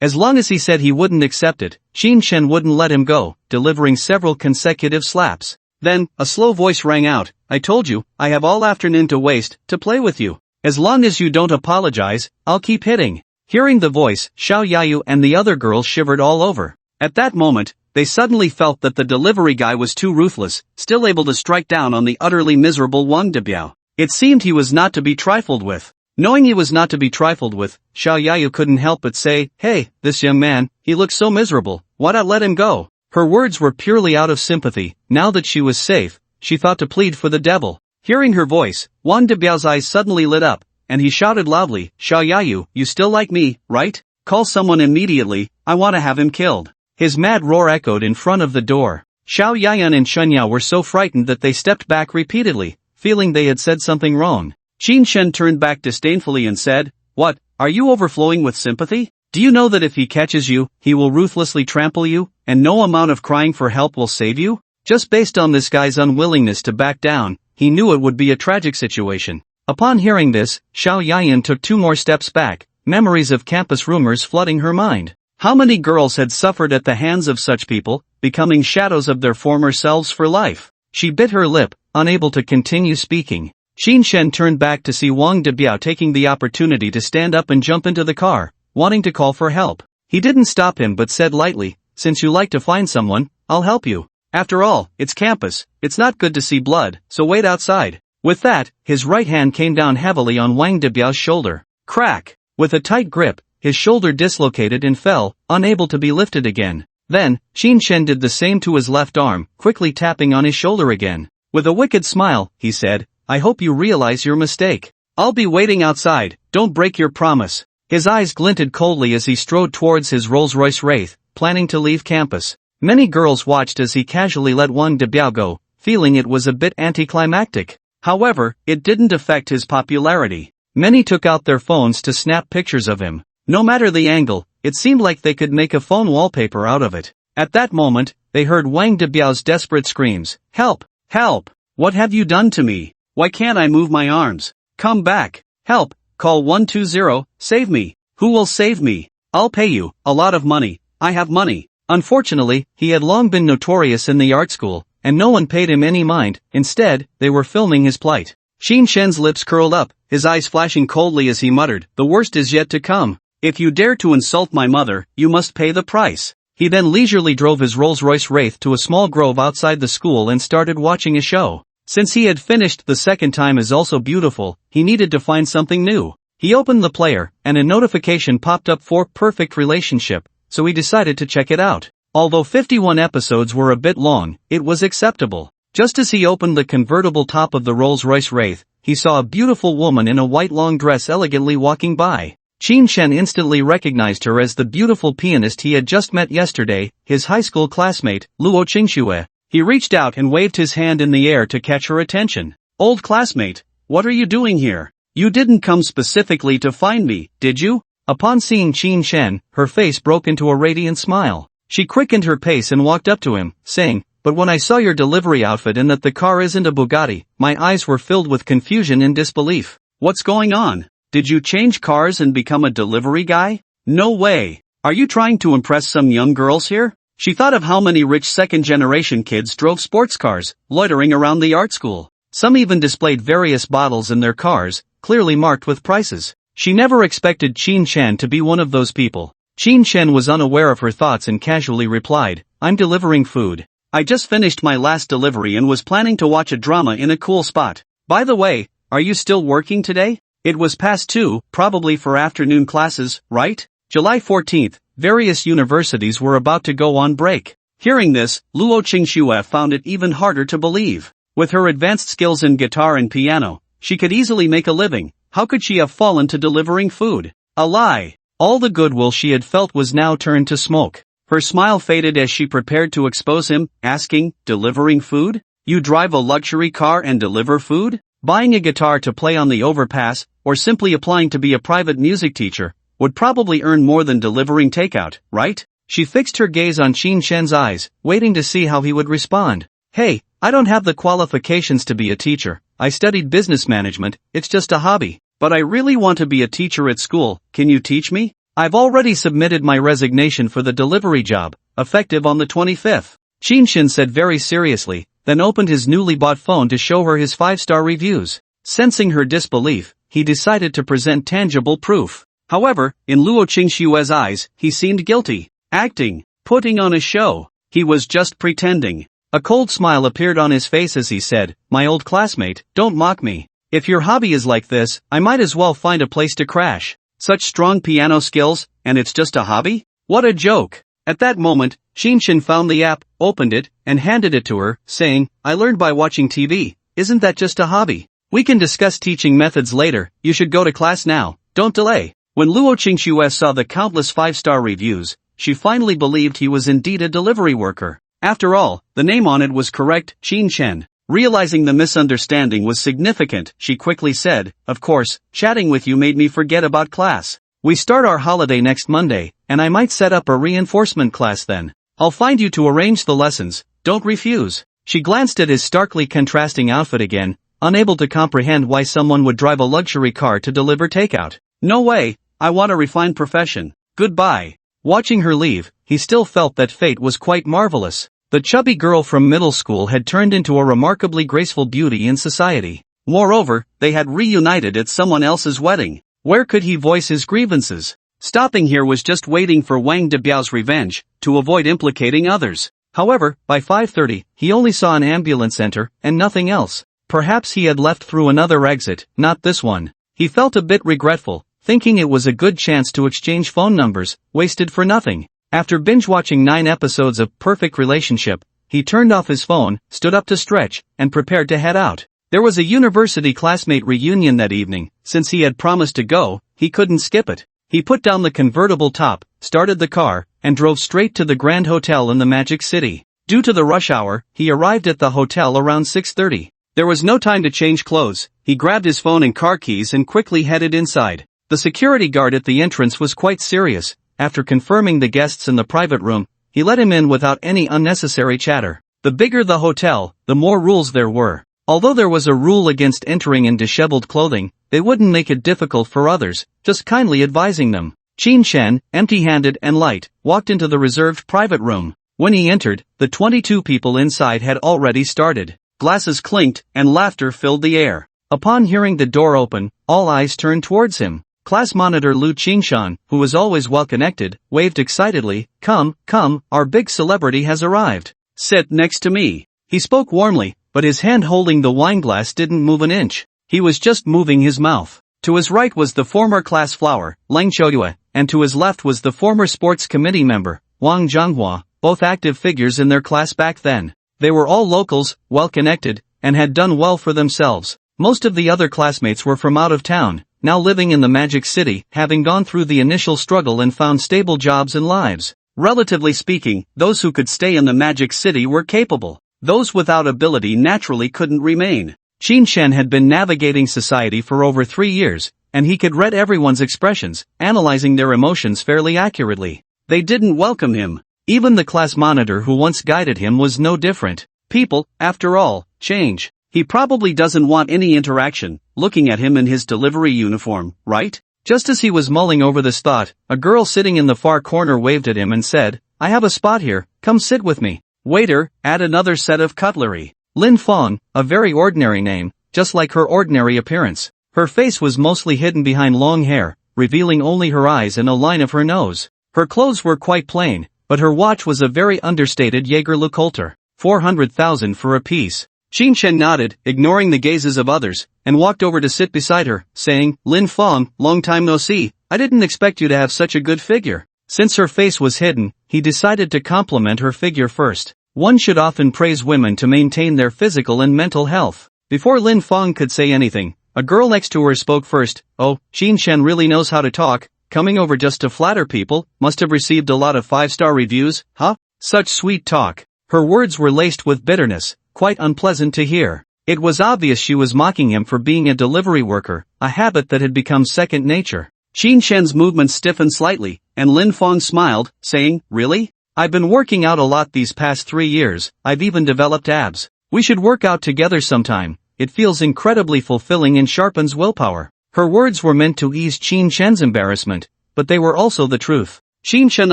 As long as he said he wouldn't accept it, Qin Shen wouldn't let him go, delivering several consecutive slaps. Then, a slow voice rang out, I told you, I have all afternoon to waste, to play with you. As long as you don't apologize, I'll keep hitting. Hearing the voice, Xiao Yayu and the other girls shivered all over. At that moment, they suddenly felt that the delivery guy was too ruthless, still able to strike down on the utterly miserable Wang Debiao. It seemed he was not to be trifled with. Knowing he was not to be trifled with, Xiao Yayu couldn't help but say, hey, this young man, he looks so miserable, why not let him go? Her words were purely out of sympathy. Now that she was safe, she thought to plead for the devil. Hearing her voice, Wang Debiao's eyes suddenly lit up, and he shouted loudly, Xiao Yayu, you still like me, right? Call someone immediately, I want to have him killed. His mad roar echoed in front of the door. Xiao Yayan and Shen Yao were so frightened that they stepped back repeatedly, feeling they had said something wrong. Qin Shen turned back disdainfully and said, what, are you overflowing with sympathy? Do you know that if he catches you, he will ruthlessly trample you, and no amount of crying for help will save you? Just based on this guy's unwillingness to back down, he knew it would be a tragic situation. Upon hearing this, Xiao Yayan took 2 more steps back, memories of campus rumors flooding her mind. How many girls had suffered at the hands of such people, becoming shadows of their former selves for life? She bit her lip, unable to continue speaking. Qin Shen turned back to see Wang Debiao taking the opportunity to stand up and jump into the car, wanting to call for help. He didn't stop him but said lightly, since you like to find someone, I'll help you. After all, it's campus, it's not good to see blood, so wait outside. With that, his right hand came down heavily on Wang Debiao's shoulder. Crack! With a tight grip, his shoulder dislocated and fell, unable to be lifted again. Then, Qin Shen did the same to his left arm, quickly tapping on his shoulder again. With a wicked smile, he said, I hope you realize your mistake. I'll be waiting outside, don't break your promise. His eyes glinted coldly as he strode towards his Rolls-Royce Wraith, planning to leave campus. Many girls watched as he casually let Wang Debiao go, feeling it was a bit anticlimactic. However, it didn't affect his popularity. Many took out their phones to snap pictures of him. No matter the angle, it seemed like they could make a phone wallpaper out of it. At that moment, they heard Wang Debiao's desperate screams, help! Help! What have you done to me? Why can't I move my arms? Come back! Help! Call 120, save me! Who will save me? I'll pay you, a lot of money, I have money. Unfortunately, he had long been notorious in the art school, and no one paid him any mind. Instead, they were filming his plight. Qin Shen's lips curled up, his eyes flashing coldly as he muttered, the worst is yet to come. If you dare to insult my mother, you must pay the price. He then leisurely drove his Rolls-Royce Wraith to a small grove outside the school and started watching a show. Since he had finished the second time is also beautiful, he needed to find something new. He opened the player, and a notification popped up for perfect relationship, so he decided to check it out. Although 51 episodes were a bit long, it was acceptable. Just as he opened the convertible top of the Rolls-Royce Wraith, he saw a beautiful woman in a white long dress elegantly walking by. Qin Shen instantly recognized her as the beautiful pianist he had just met yesterday, his high school classmate, Luo Qingxue. He reached out and waved his hand in the air to catch her attention. Old classmate, what are you doing here? You didn't come specifically to find me, did you? Upon seeing Qin Shen, her face broke into a radiant smile. She quickened her pace and walked up to him, saying, but when I saw your delivery outfit and that the car isn't a Bugatti, my eyes were filled with confusion and disbelief. What's going on? Did you change cars and become a delivery guy? No way. Are you trying to impress some young girls here? She thought of how many rich second-generation kids drove sports cars, loitering around the art school. Some even displayed various bottles in their cars, clearly marked with prices. She never expected Qin Shen to be one of those people. Qin Shen was unaware of her thoughts and casually replied, I'm delivering food. I just finished my last delivery and was planning to watch a drama in a cool spot. By the way, are you still working today? It was past 2, probably for afternoon classes, right? July 14th, various universities were about to go on break. Hearing this, Luo Qingxue found it even harder to believe. With her advanced skills in guitar and piano, she could easily make a living. How could she have fallen to delivering food? A lie. All the goodwill she had felt was now turned to smoke. Her smile faded as she prepared to expose him, asking, delivering food? You drive a luxury car and deliver food? Buying a guitar to play on the overpass, or simply applying to be a private music teacher, would probably earn more than delivering takeout, right? She fixed her gaze on Qin Shen's eyes, waiting to see how he would respond. Hey, I don't have the qualifications to be a teacher. I studied business management, it's just a hobby. But I really want to be a teacher at school, can you teach me? I've already submitted my resignation for the delivery job, effective on the 25th. Qin Shen said very seriously, then opened his newly bought phone to show her his 5-star reviews. Sensing her disbelief, he decided to present tangible proof. However, in Luo Qingshue's eyes, he seemed guilty. Acting, putting on a show. He was just pretending. A cold smile appeared on his face as he said, "My old classmate, don't mock me. If your hobby is like this, I might as well find a place to crash. Such strong piano skills, and it's just a hobby? What a joke." At that moment, Qin Shen found the app, opened it, and handed it to her, saying, "I learned by watching TV, isn't that just a hobby? We can discuss teaching methods later, you should go to class now, don't delay." When Luo Qingxue saw the countless 5-star reviews, she finally believed he was indeed a delivery worker. After all, the name on it was correct, Qin Shen. Realizing the misunderstanding was significant, she quickly said, "Of course, chatting with you made me forget about class. We start our holiday next Monday, and I might set up a reinforcement class then. I'll find you to arrange the lessons, don't refuse." She glanced at his starkly contrasting outfit again, unable to comprehend why someone would drive a luxury car to deliver takeout. "No way, I want a refined profession. Goodbye." Watching her leave, he still felt that fate was quite marvelous. The chubby girl from middle school had turned into a remarkably graceful beauty in society. Moreover, they had reunited at someone else's wedding. Where could he voice his grievances? Stopping here was just waiting for Wang Debiao's revenge, to avoid implicating others. However, by 5:30, he only saw an ambulance enter, and nothing else. Perhaps he had left through another exit, not this one. He felt a bit regretful, thinking it was a good chance to exchange phone numbers, wasted for nothing. After binge-watching 9 episodes of Perfect Relationship, he turned off his phone, stood up to stretch, and prepared to head out. There was a university classmate reunion that evening. Since he had promised to go, he couldn't skip it. He put down the convertible top, started the car, and drove straight to the Grand Hotel in the Magic City. Due to the rush hour, he arrived at the hotel around 6:30. There was no time to change clothes. He grabbed his phone and car keys and quickly headed inside. The security guard at the entrance was quite serious. After confirming the guests in the private room, he let him in without any unnecessary chatter. The bigger the hotel, the more rules there were. Although there was a rule against entering in disheveled clothing, they wouldn't make it difficult for others, just kindly advising them. Qin Shen, empty-handed and light, walked into the reserved private room. When he entered, the 22 people inside had already started. Glasses clinked, and laughter filled the air. Upon hearing the door open, all eyes turned towards him. Class monitor Lu Qingshan, who was always well-connected, waved excitedly, Come, our big celebrity has arrived. Sit next to me." He spoke warmly, but his hand holding the wineglass didn't move an inch. He was just moving his mouth. To his right was the former class flower, Leng Qiuyue, and to his left was the former sports committee member, Wang Zhonghua, both active figures in their class back then. They were all locals, well-connected, and had done well for themselves. Most of the other classmates were from out of town, now living in the Magic City, having gone through the initial struggle and found stable jobs and lives. Relatively speaking, those who could stay in the Magic City were capable. Those without ability naturally couldn't remain. Qin Shen had been navigating society for over 3 years, and he could read everyone's expressions, analyzing their emotions fairly accurately. They didn't welcome him. Even the class monitor who once guided him was no different. People, after all, change. He probably doesn't want any interaction, looking at him in his delivery uniform, right? Just as he was mulling over this thought, a girl sitting in the far corner waved at him and said, "I have a spot here, come sit with me." Waiter, add another set of cutlery. Lin Fong, a very ordinary name, just like her ordinary appearance. Her face was mostly hidden behind long hair, revealing only her eyes and a line of her nose. Her clothes were quite plain, but her watch was a very understated Jaeger-LeCoultre, 400,000 for a piece. Qin Shen nodded, ignoring the gazes of others, and walked over to sit beside her, saying, "Lin Fong, long time no see, I didn't expect you to have such a good figure." Since her face was hidden, he decided to compliment her figure first. One should often praise women to maintain their physical and mental health. Before Lin Fong could say anything, a girl next to her spoke first. "Oh, Qin Shen really knows how to talk, coming over just to flatter people, must have received a lot of 5-star reviews, huh? Such sweet talk." Her words were laced with bitterness, quite unpleasant to hear. It was obvious she was mocking him for being a delivery worker, a habit that had become second nature. Qin Shen's movements stiffened slightly, and Lin Fong smiled, saying, "Really? I've been working out a lot these past 3 years, I've even developed abs. We should work out together sometime, it feels incredibly fulfilling and sharpens willpower." Her words were meant to ease Qin Shen's embarrassment, but they were also the truth. Qin Shen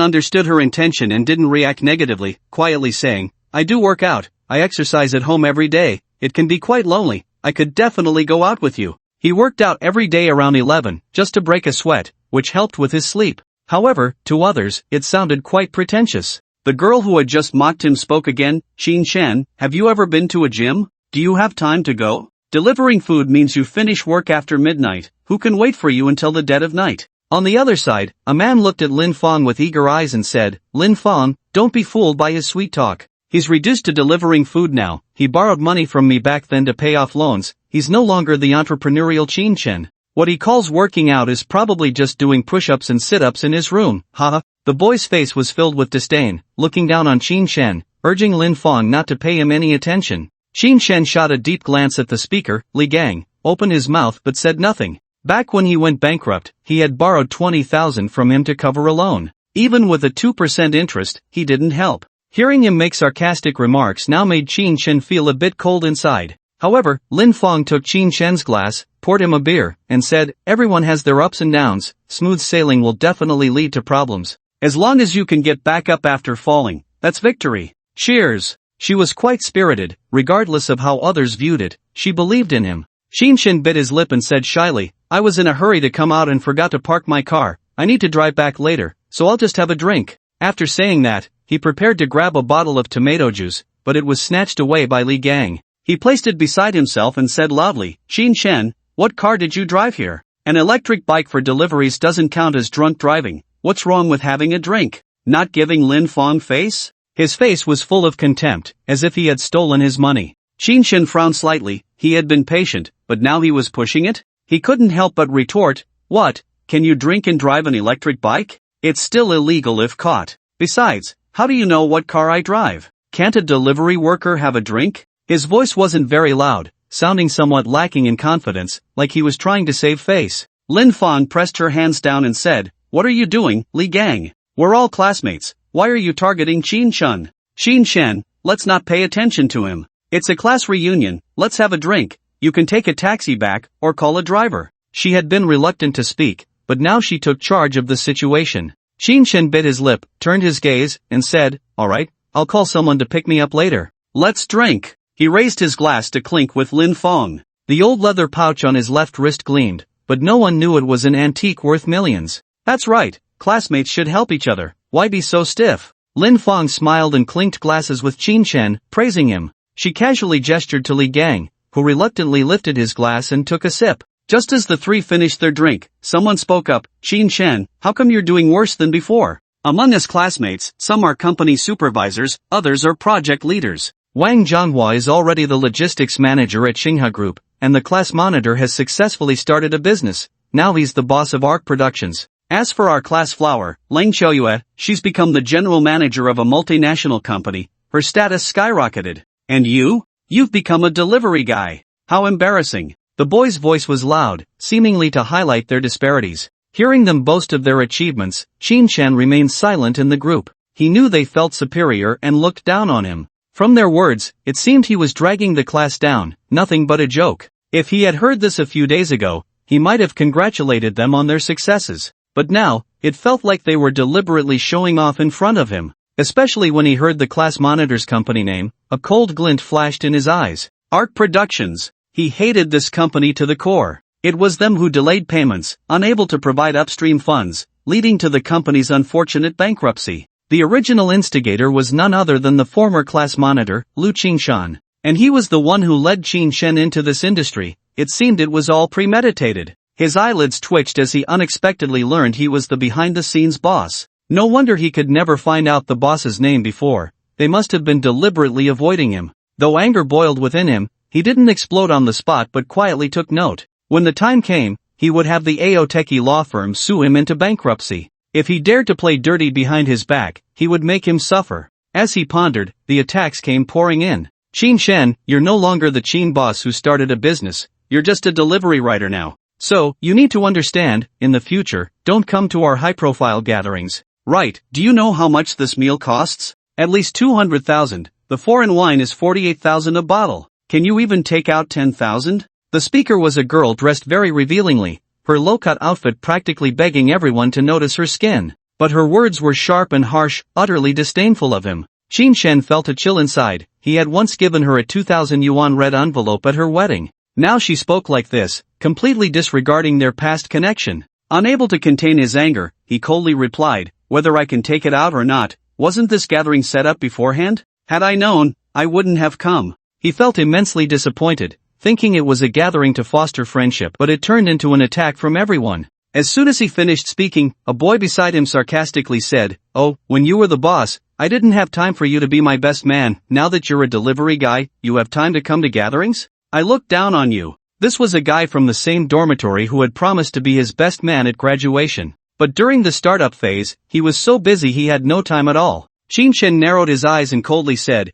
understood her intention and didn't react negatively, quietly saying, "I do work out, I exercise at home every day, it can be quite lonely, I could definitely go out with you." He worked out every day around 11, just to break a sweat, which helped with his sleep. However, to others, it sounded quite pretentious. The girl who had just mocked him spoke again, "Qin Shen, have you ever been to a gym? Do you have time to go? Delivering food means you finish work after midnight, who can wait for you until the dead of night?" On the other side, a man looked at Lin Fong with eager eyes and said, "Lin Fong, don't be fooled by his sweet talk. He's reduced to delivering food now, he borrowed money from me back then to pay off loans, he's no longer the entrepreneurial Qin Shen. What he calls working out is probably just doing push-ups and sit-ups in his room, haha." The boy's face was filled with disdain, looking down on Qin Shen, urging Lin Fong not to pay him any attention. Qin Shen shot a deep glance at the speaker, Li Gang, opened his mouth but said nothing. Back when he went bankrupt, he had borrowed 20,000 from him to cover a loan. Even with a 2% interest, he didn't help. Hearing him make sarcastic remarks now made Qin Shen feel a bit cold inside. However, Lin Fong took Qin Shen's glass, poured him a beer, and said, "Everyone has their ups and downs, smooth sailing will definitely lead to problems. As long as you can get back up after falling, that's victory. Cheers." She was quite spirited, regardless of how others viewed it, she believed in him. Qin Shen bit his lip and said shyly, "I was in a hurry to come out and forgot to park my car, I need to drive back later, so I'll just have a drink." After saying that, he prepared to grab a bottle of tomato juice, but it was snatched away by Li Gang. He placed it beside himself and said loudly, "Qin Shen, what car did you drive here? An electric bike for deliveries doesn't count as drunk driving, what's wrong with having a drink? Not giving Lin Fong face?" His face was full of contempt, as if he had stolen his money. Qin Shen frowned slightly, he had been patient, but now he was pushing it? He couldn't help but retort, "What, can you drink and drive an electric bike? It's still illegal if caught. Besides, how do you know what car I drive? Can't a delivery worker have a drink?" His voice wasn't very loud, sounding somewhat lacking in confidence, like he was trying to save face. Lin Fong pressed her hands down and said, "What are you doing, Li Gang? We're all classmates, why are you targeting Qin Shen? Qin Shen, let's not pay attention to him. It's a class reunion, let's have a drink, you can take a taxi back, or call a driver." She had been reluctant to speak, but now she took charge of the situation. Qin Shen bit his lip, turned his gaze, and said, "Alright, I'll call someone to pick me up later. Let's drink." He raised his glass to clink with Lin Fong. The old leather pouch on his left wrist gleamed, but no one knew it was an antique worth millions. "That's right, classmates should help each other, why be so stiff?" Lin Fong smiled and clinked glasses with Qin Shen, praising him. She casually gestured to Li Gang, who reluctantly lifted his glass and took a sip. Just as the three finished their drink, someone spoke up, "Qin Shen, how come you're doing worse than before? Among us classmates, some are company supervisors, others are project leaders. Wang Zhanghua is already the logistics manager at Xinghe Group, and the class monitor has successfully started a business. Now he's the boss of ARC Productions. As for our class flower, Leng Qiuyue, she's become the general manager of a multinational company, her status skyrocketed. And you? You've become a delivery guy. How embarrassing." The boy's voice was loud, seemingly to highlight their disparities. Hearing them boast of their achievements, Qin Shen remained silent in the group. He knew they felt superior and looked down on him. From their words, it seemed he was dragging the class down, nothing but a joke. If he had heard this a few days ago, he might have congratulated them on their successes. But now, it felt like they were deliberately showing off in front of him. Especially when he heard the class monitor's company name, a cold glint flashed in his eyes. ARC Productions. He hated this company to the core. It was them who delayed payments, unable to provide upstream funds, leading to the company's unfortunate bankruptcy. The original instigator was none other than the former class monitor, Lu Qingshan. And he was the one who led Qin Shen into this industry. It seemed it was all premeditated. His eyelids twitched as he unexpectedly learned he was the behind-the-scenes boss. No wonder he could never find out the boss's name before. They must have been deliberately avoiding him. Though anger boiled within him, he didn't explode on the spot but quietly took note. When the time came, he would have the Aoteki law firm sue him into bankruptcy. If he dared to play dirty behind his back, he would make him suffer. As he pondered, the attacks came pouring in. Qin Shen, you're no longer the Qin boss who started a business, you're just a delivery rider now. So, you need to understand, in the future, don't come to our high-profile gatherings. Right, do you know how much this meal costs? At least 200,000, the foreign wine is 48,000 a bottle. Can you even take out 10,000? The speaker was a girl dressed very revealingly, her low-cut outfit practically begging everyone to notice her skin. But her words were sharp and harsh, utterly disdainful of him. Qin Shen felt a chill inside. He had once given her a 2,000 yuan red envelope at her wedding. Now she spoke like this, completely disregarding their past connection. Unable to contain his anger, he coldly replied, "Whether I can take it out or not, wasn't this gathering set up beforehand? Had I known, I wouldn't have come." He felt immensely disappointed, thinking it was a gathering to foster friendship, but it turned into an attack from everyone. As soon as he finished speaking, a boy beside him sarcastically said, "Oh, when you were the boss, I didn't have time for you to be my best man. Now that you're a delivery guy, you have time to come to gatherings? I look down on you." This was a guy from the same dormitory who had promised to be his best man at graduation. But during the startup phase, he was so busy he had no time at all. Qin Shen narrowed his eyes and coldly said,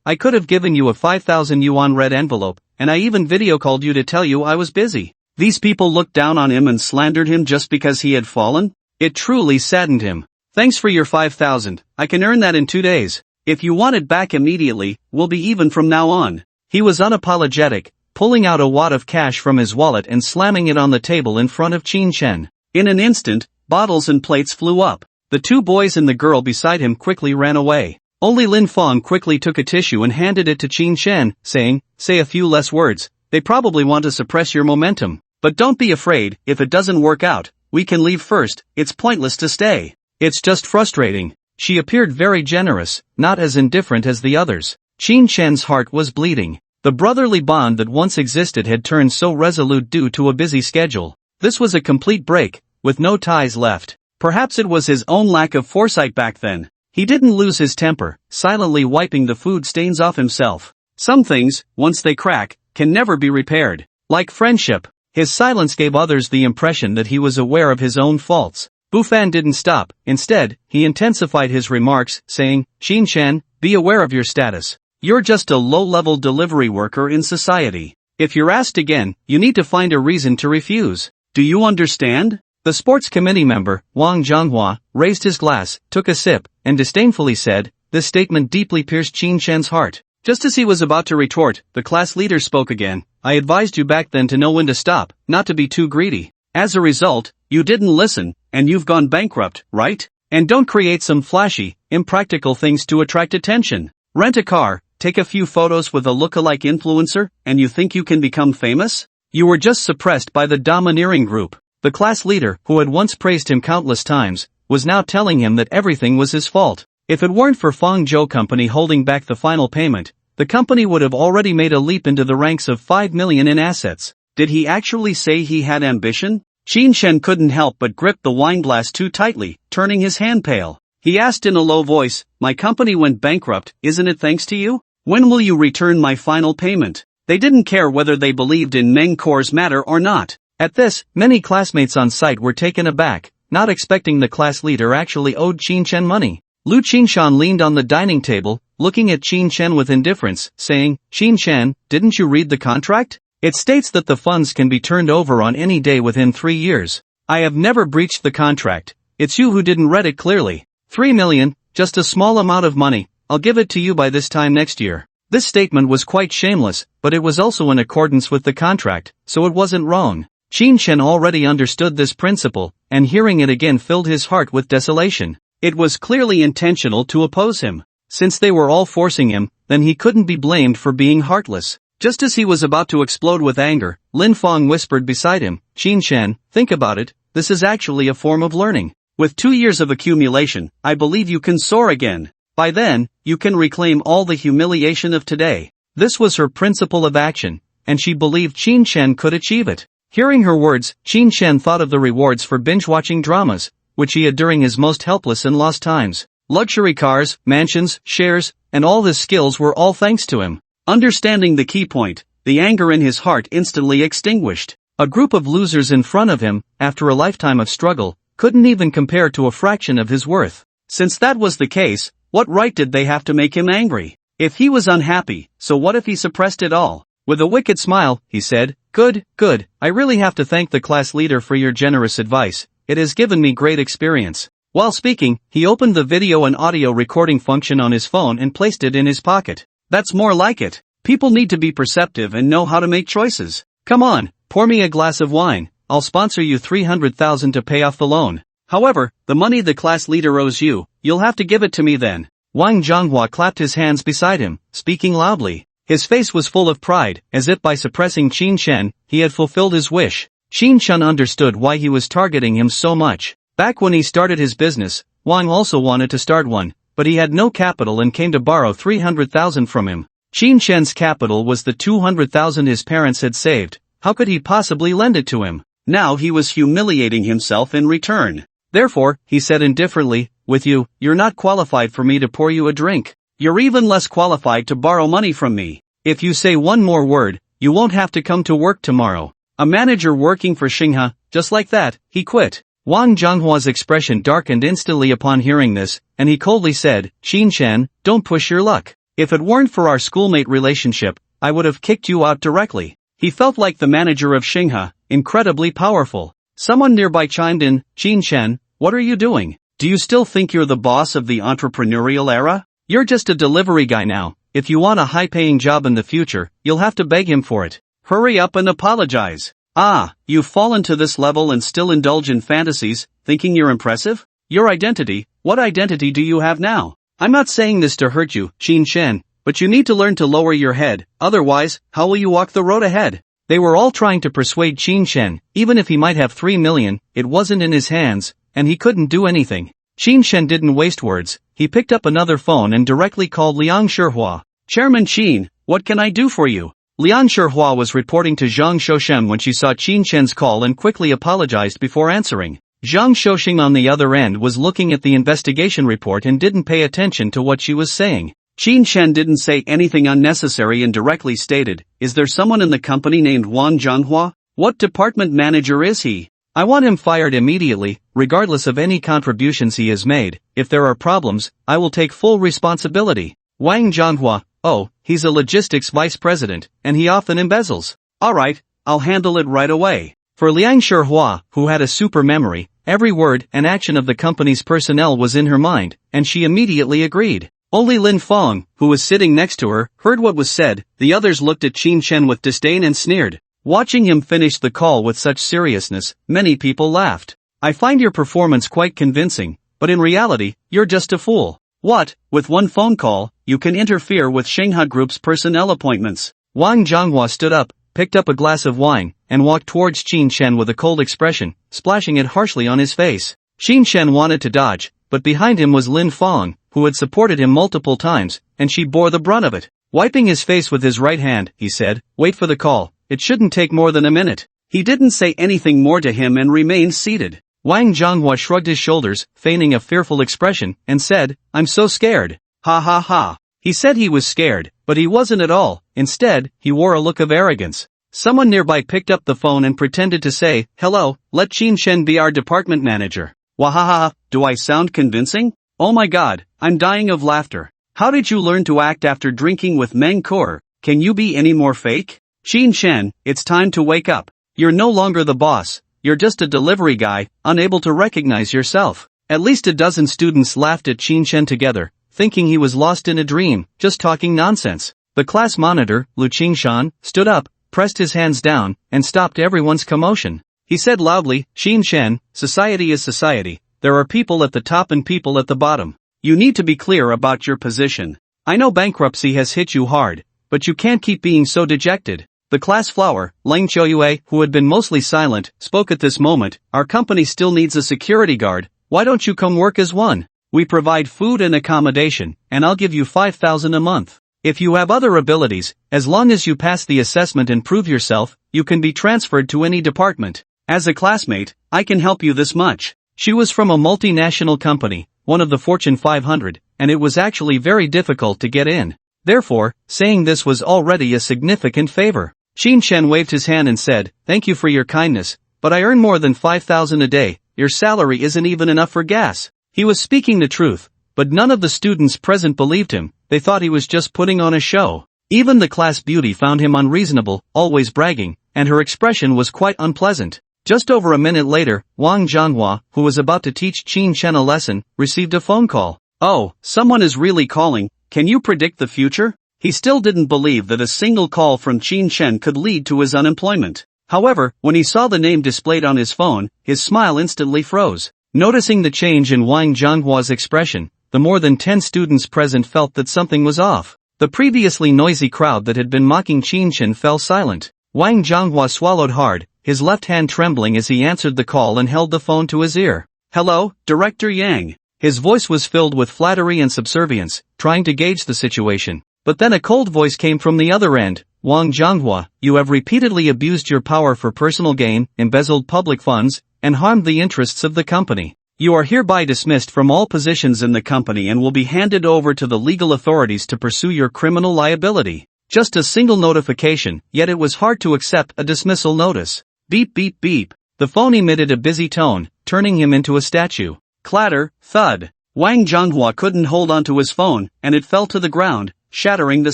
I could have given you a 5,000 yuan red envelope, and I even video called you to tell you I was busy. These people looked down on him and slandered him just because he had fallen? It truly saddened him. "Thanks for your 5,000, I can earn that in 2 days. If you want it back immediately, we'll be even from now on." He was unapologetic, pulling out a wad of cash from his wallet and slamming it on the table in front of Qin Shen. In an instant, bottles and plates flew up. The two boys and the girl beside him quickly ran away. Only Lin Feng quickly took a tissue and handed it to Qin Shen, saying, "Say a few less words. They probably want to suppress your momentum. But don't be afraid, if it doesn't work out, we can leave first, it's pointless to stay. It's just frustrating." She appeared very generous, not as indifferent as the others. Qin Shen's heart was bleeding. The brotherly bond that once existed had turned so resolute due to a busy schedule. This was a complete break, with no ties left. Perhaps it was his own lack of foresight back then. He didn't lose his temper, silently wiping the food stains off himself. Some things, once they crack, can never be repaired. Like friendship. His silence gave others the impression that he was aware of his own faults. Bufan didn't stop. Instead, he intensified his remarks, saying, "Qin Shen, be aware of your status. You're just a low-level delivery worker in society. If you're asked again, you need to find a reason to refuse. Do you understand?" The sports committee member, Wang Zhonghua, raised his glass, took a sip, and disdainfully said, this statement deeply pierced Qin Shen's heart. Just as he was about to retort, the class leader spoke again. "I advised you back then to know when to stop, not to be too greedy. As a result, you didn't listen, and you've gone bankrupt, right? And don't create some flashy, impractical things to attract attention. Rent a car, take a few photos with a lookalike influencer, and you think you can become famous? You were just suppressed by the domineering group." The class leader, who had once praised him countless times, was now telling him that everything was his fault. If it weren't for Feng Zhou Company holding back the final payment, the company would have already made a leap into the ranks of 5 million in assets. Did he actually say he had ambition? Qin Shen couldn't help but grip the wine glass too tightly, turning his hand pale. He asked in a low voice, "My company went bankrupt, isn't it thanks to you? When will you return my final payment?" They didn't care whether they believed in Meng Core's matter or not. At this, many classmates on site were taken aback, not expecting the class leader actually owed Qin Shen money. Lu Qinshan leaned on the dining table, looking at Qin Shen with indifference, saying, "Qin Shen, didn't you read the contract? It states that the funds can be turned over on any day within 3 years. I have never breached the contract. It's you who didn't read it clearly. 3 million, just a small amount of money, I'll give it to you by this time next year." This statement was quite shameless, but it was also in accordance with the contract, so it wasn't wrong. Qin Shen already understood this principle, and hearing it again filled his heart with desolation. It was clearly intentional to oppose him. Since they were all forcing him, then he couldn't be blamed for being heartless. Just as he was about to explode with anger, Lin Feng whispered beside him, "Qin Shen, think about it, this is actually a form of learning. With 2 years of accumulation, I believe you can soar again. By then, you can reclaim all the humiliation of today." This was her principle of action, and she believed Qin Shen could achieve it. Hearing her words, Qin Shen thought of the rewards for binge-watching dramas, which he had during his most helpless and lost times. Luxury cars, mansions, shares, and all his skills were all thanks to him. Understanding the key point, the anger in his heart instantly extinguished. A group of losers in front of him, after a lifetime of struggle, couldn't even compare to a fraction of his worth. Since that was the case, what right did they have to make him angry? If he was unhappy, so what if he suppressed it all? With a wicked smile, he said, Good, good, I really have to thank the class leader for your generous advice, it has given me great experience. While speaking, he opened the video and audio recording function on his phone and placed it in his pocket. That's more like it. People need to be perceptive and know how to make choices. Come on, pour me a glass of wine, I'll sponsor you 300,000 to pay off the loan. However, the money the class leader owes you, you'll have to give it to me then. Wang Zhonghua clapped his hands beside him, speaking loudly. His face was full of pride, as if by suppressing Qin Shen, he had fulfilled his wish. Qin Shen understood why he was targeting him so much. Back when he started his business, Wang also wanted to start one, but he had no capital and came to borrow 300,000 from him. Qin Shen's capital was the 200,000 his parents had saved. How could he possibly lend it to him? Now he was humiliating himself in return. Therefore, he said indifferently, with you, you're not qualified for me to pour you a drink. You're even less qualified to borrow money from me. If you say one more word, you won't have to come to work tomorrow. A manager working for Xinghe, just like that, he quit. Wang Zhonghua's expression darkened instantly upon hearing this, and he coldly said, Qin Shen, don't push your luck. If it weren't for our schoolmate relationship, I would have kicked you out directly. He felt like the manager of Xinghe, incredibly powerful. Someone nearby chimed in, Qin Shen, what are you doing? Do you still think you're the boss of the entrepreneurial era? You're just a delivery guy now. If you want a high-paying job in the future, you'll have to beg him for it. Hurry up and apologize. Ah, you've fallen to this level and still indulge in fantasies, thinking you're impressive? Your identity, what identity do you have now? I'm not saying this to hurt you, Qin Shen, but you need to learn to lower your head, otherwise, how will you walk the road ahead? They were all trying to persuade Qin Shen, even if he might have 3 million, it wasn't in his hands, and he couldn't do anything. Qin Shen didn't waste words, he picked up another phone and directly called Liang Shihua. Chairman Qin, what can I do for you? Liang Shihua was reporting to Zhang Shousheng when she saw Qin Shen's call and quickly apologized before answering. Zhang Shousheng on the other end was looking at the investigation report and didn't pay attention to what she was saying. Qin Shen didn't say anything unnecessary and directly stated, is there someone in the company named Wang Zhonghua? What department manager is he? I want him fired immediately, regardless of any contributions he has made. If there are problems, I will take full responsibility. Wang Zhonghua, oh, he's a logistics vice president, and he often embezzles. Alright, I'll handle it right away. For Liang Shihua, who had a super memory, every word and action of the company's personnel was in her mind, and she immediately agreed. Only Lin Feng, who was sitting next to her, heard what was said. The others looked at Qin Shen with disdain and sneered. Watching him finish the call with such seriousness, many people laughed. I find your performance quite convincing, but in reality, you're just a fool. What, with one phone call, you can interfere with Xinghe Group's personnel appointments? Wang Zhonghua stood up, picked up a glass of wine, and walked towards Qin Shen with a cold expression, splashing it harshly on his face. Qin Shen wanted to dodge, but behind him was Lin Feng, who had supported him multiple times, and she bore the brunt of it. Wiping his face with his right hand, he said, wait for the call. It shouldn't take more than a minute. He didn't say anything more to him and remained seated. Wang Zhonghua shrugged his shoulders, feigning a fearful expression, and said, I'm so scared. Ha ha ha. He said he was scared, but he wasn't at all. Instead, he wore a look of arrogance. Someone nearby picked up the phone and pretended to say, hello, let Qin Shen be our department manager. Wahaha, do I sound convincing? Oh my god, I'm dying of laughter. How did you learn to act after drinking with Meng Kur? Can you be any more fake? Qin Shen, it's time to wake up. You're no longer the boss, you're just a delivery guy, unable to recognize yourself. At least a dozen students laughed at Qin Shen together, thinking he was lost in a dream, just talking nonsense. The class monitor, Lu Qingshan, stood up, pressed his hands down, and stopped everyone's commotion. He said loudly, Qin Shen, society is society. There are people at the top and people at the bottom. You need to be clear about your position. I know bankruptcy has hit you hard, but you can't keep being so dejected. The class flower, Leng Choyue, who had been mostly silent, spoke at this moment. Our company still needs a security guard. Why don't you come work as one? We provide food and accommodation, and I'll give you 5,000 a month. If you have other abilities, as long as you pass the assessment and prove yourself, you can be transferred to any department. As a classmate, I can help you this much. She was from a multinational company, one of the Fortune 500, and it was actually very difficult to get in. Therefore, saying this was already a significant favor. Qin Shen waved his hand and said, thank you for your kindness, but I earn more than 5,000 a day, your salary isn't even enough for gas. He was speaking the truth, but none of the students present believed him. They thought he was just putting on a show. Even the class beauty found him unreasonable, always bragging, and her expression was quite unpleasant. Just over a minute later, Wang Jianhua, who was about to teach Qin Chen a lesson, received a phone call. "Oh, someone is really calling. Can you predict the future?" He still didn't believe that a single call from Qin Chen could lead to his unemployment. However, when he saw the name displayed on his phone, his smile instantly froze. Noticing the change in Wang Jianhua's expression, the more than 10 students present felt that something was off. The previously noisy crowd that had been mocking Qin Chen fell silent. Wang Jianhua swallowed hard, his left hand trembling as he answered the call and held the phone to his ear. "Hello, Director Yang." His voice was filled with flattery and subservience, trying to gauge the situation. But then a cold voice came from the other end. "Wang Jianhua, you have repeatedly abused your power for personal gain, embezzled public funds, and harmed the interests of the company. You are hereby dismissed from all positions in the company and will be handed over to the legal authorities to pursue your criminal liability." Just a single notification, yet it was hard to accept a dismissal notice. Beep beep beep. The phone emitted a busy tone, turning him into a statue. Clatter, thud. Wang Jianhua couldn't hold onto his phone, and it fell to the ground, shattering the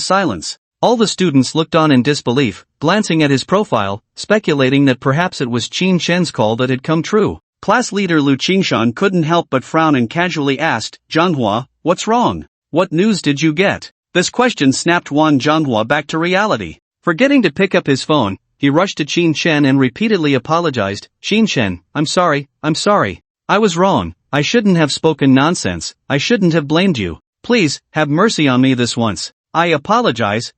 silence. All the students looked on in disbelief, glancing at his profile, speculating that perhaps it was Qin Chen's call that had come true. Class leader Lu Qingshan couldn't help but frown and casually asked, "Jianhua, what's wrong? What news did you get?" This question snapped Wang Jianhua back to reality. Forgetting to pick up his phone, he rushed to Qin Chen and repeatedly apologized. "Qin Chen, I'm sorry. I was wrong. I shouldn't have spoken nonsense. I shouldn't have blamed you. Please, have mercy on me this once. I apologize.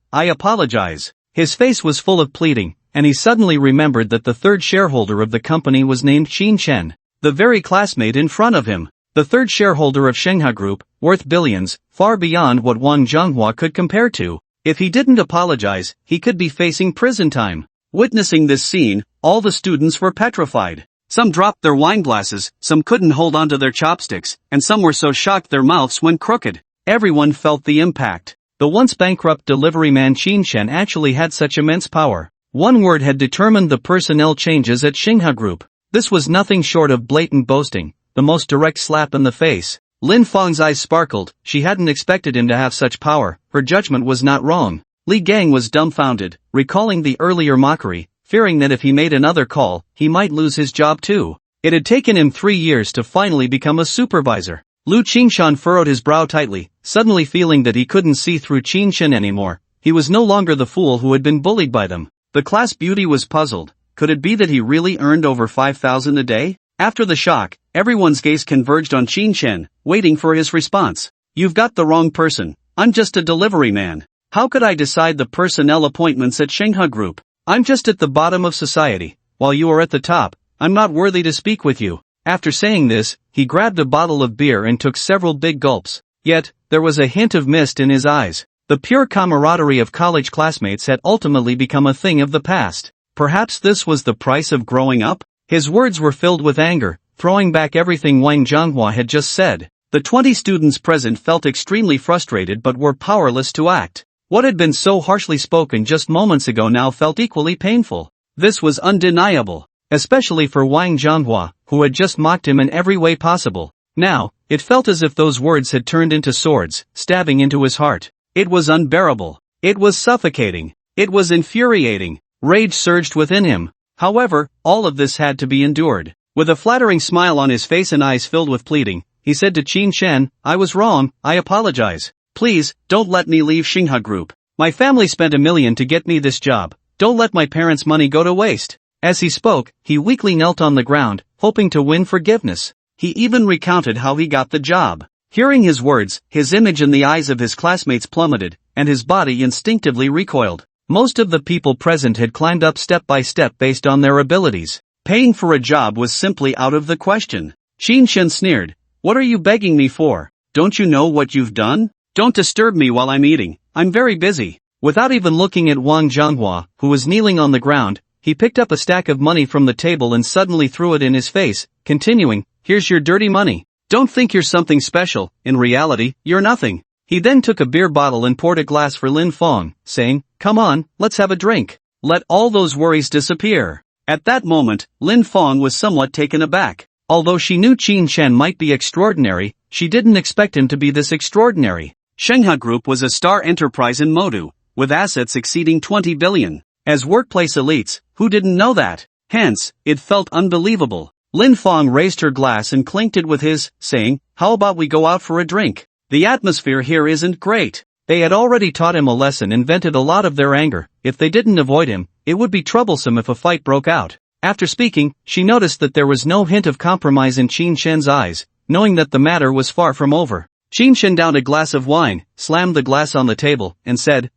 His face was full of pleading, and he suddenly remembered that the third shareholder of the company was named Qin Chen, the very classmate in front of him. The third shareholder of Shanghai Group, worth billions, far beyond what Wang Jianhua could compare to. If he didn't apologize, he could be facing prison time. Witnessing this scene, all the students were petrified. Some dropped their wine glasses, some couldn't hold onto their chopsticks, and some were so shocked their mouths went crooked. Everyone felt the impact. The once bankrupt delivery man Qin Chen actually had such immense power. One word had determined the personnel changes at Shanghai Group. This was nothing short of blatant boasting, the most direct slap in the face. Lin Feng's eyes sparkled. She hadn't expected him to have such power. Her judgment was not wrong. Li Gang was dumbfounded, recalling the earlier mockery, fearing that if he made another call, he might lose his job too. It had taken him 3 years to finally become a supervisor. Lu Qingshan furrowed his brow tightly, suddenly feeling that he couldn't see through Qin Chen anymore. He was no longer the fool who had been bullied by them. The class beauty was puzzled. Could it be that he really earned over 5,000 a day? After the shock, everyone's gaze converged on Qin Chen, waiting for his response. "You've got the wrong person. I'm just a delivery man. How could I decide the personnel appointments at Shanghai Group? I'm just at the bottom of society, while you are at the top. I'm not worthy to speak with you." After saying this, he grabbed a bottle of beer and took several big gulps. Yet, there was a hint of mist in his eyes. The pure camaraderie of college classmates had ultimately become a thing of the past. Perhaps this was the price of growing up? His words were filled with anger, throwing back everything Wang Jianhua had just said. The 20 students present felt extremely frustrated but were powerless to act. What had been so harshly spoken just moments ago now felt equally painful. This was undeniable, especially for Wang Jianhua, who had just mocked him in every way possible. Now, it felt as if those words had turned into swords, stabbing into his heart. It was unbearable. It was suffocating. It was infuriating. Rage surged within him. However, all of this had to be endured. With a flattering smile on his face and eyes filled with pleading, he said to Qin Chen, "I was wrong, I apologize. Please, don't let me leave Shanghai Group. My family spent $1 million to get me this job. Don't let my parents' money go to waste." As he spoke, he weakly knelt on the ground, hoping to win forgiveness. He even recounted how he got the job. Hearing his words, his image in the eyes of his classmates plummeted, and his body instinctively recoiled. Most of the people present had climbed up step by step based on their abilities. Paying for a job was simply out of the question. Qin Chen sneered. "What are you begging me for? Don't you know what you've done? Don't disturb me while I'm eating. I'm very busy." Without even looking at Wang Jianhua, who was kneeling on the ground, he picked up a stack of money from the table and suddenly threw it in his face, continuing, "Here's your dirty money. Don't think you're something special. In reality, you're nothing." He then took a beer bottle and poured a glass for Lin Feng, saying, "Come on, let's have a drink. Let all those worries disappear." At that moment, Lin Feng was somewhat taken aback. Although she knew Qin Shen might be extraordinary, she didn't expect him to be this extraordinary. Shenghua Group was a star enterprise in Modu, with assets exceeding 20 billion. As workplace elites, who didn't know that? Hence, it felt unbelievable. Lin Fong raised her glass and clinked it with his, saying, "How about we go out for a drink? The atmosphere here isn't great." They had already taught him a lesson and vented a lot of their anger. If they didn't avoid him, it would be troublesome if a fight broke out. After speaking, she noticed that there was no hint of compromise in Qin Shen's eyes, knowing that the matter was far from over. Qin Shen downed a glass of wine, slammed the glass on the table, and said,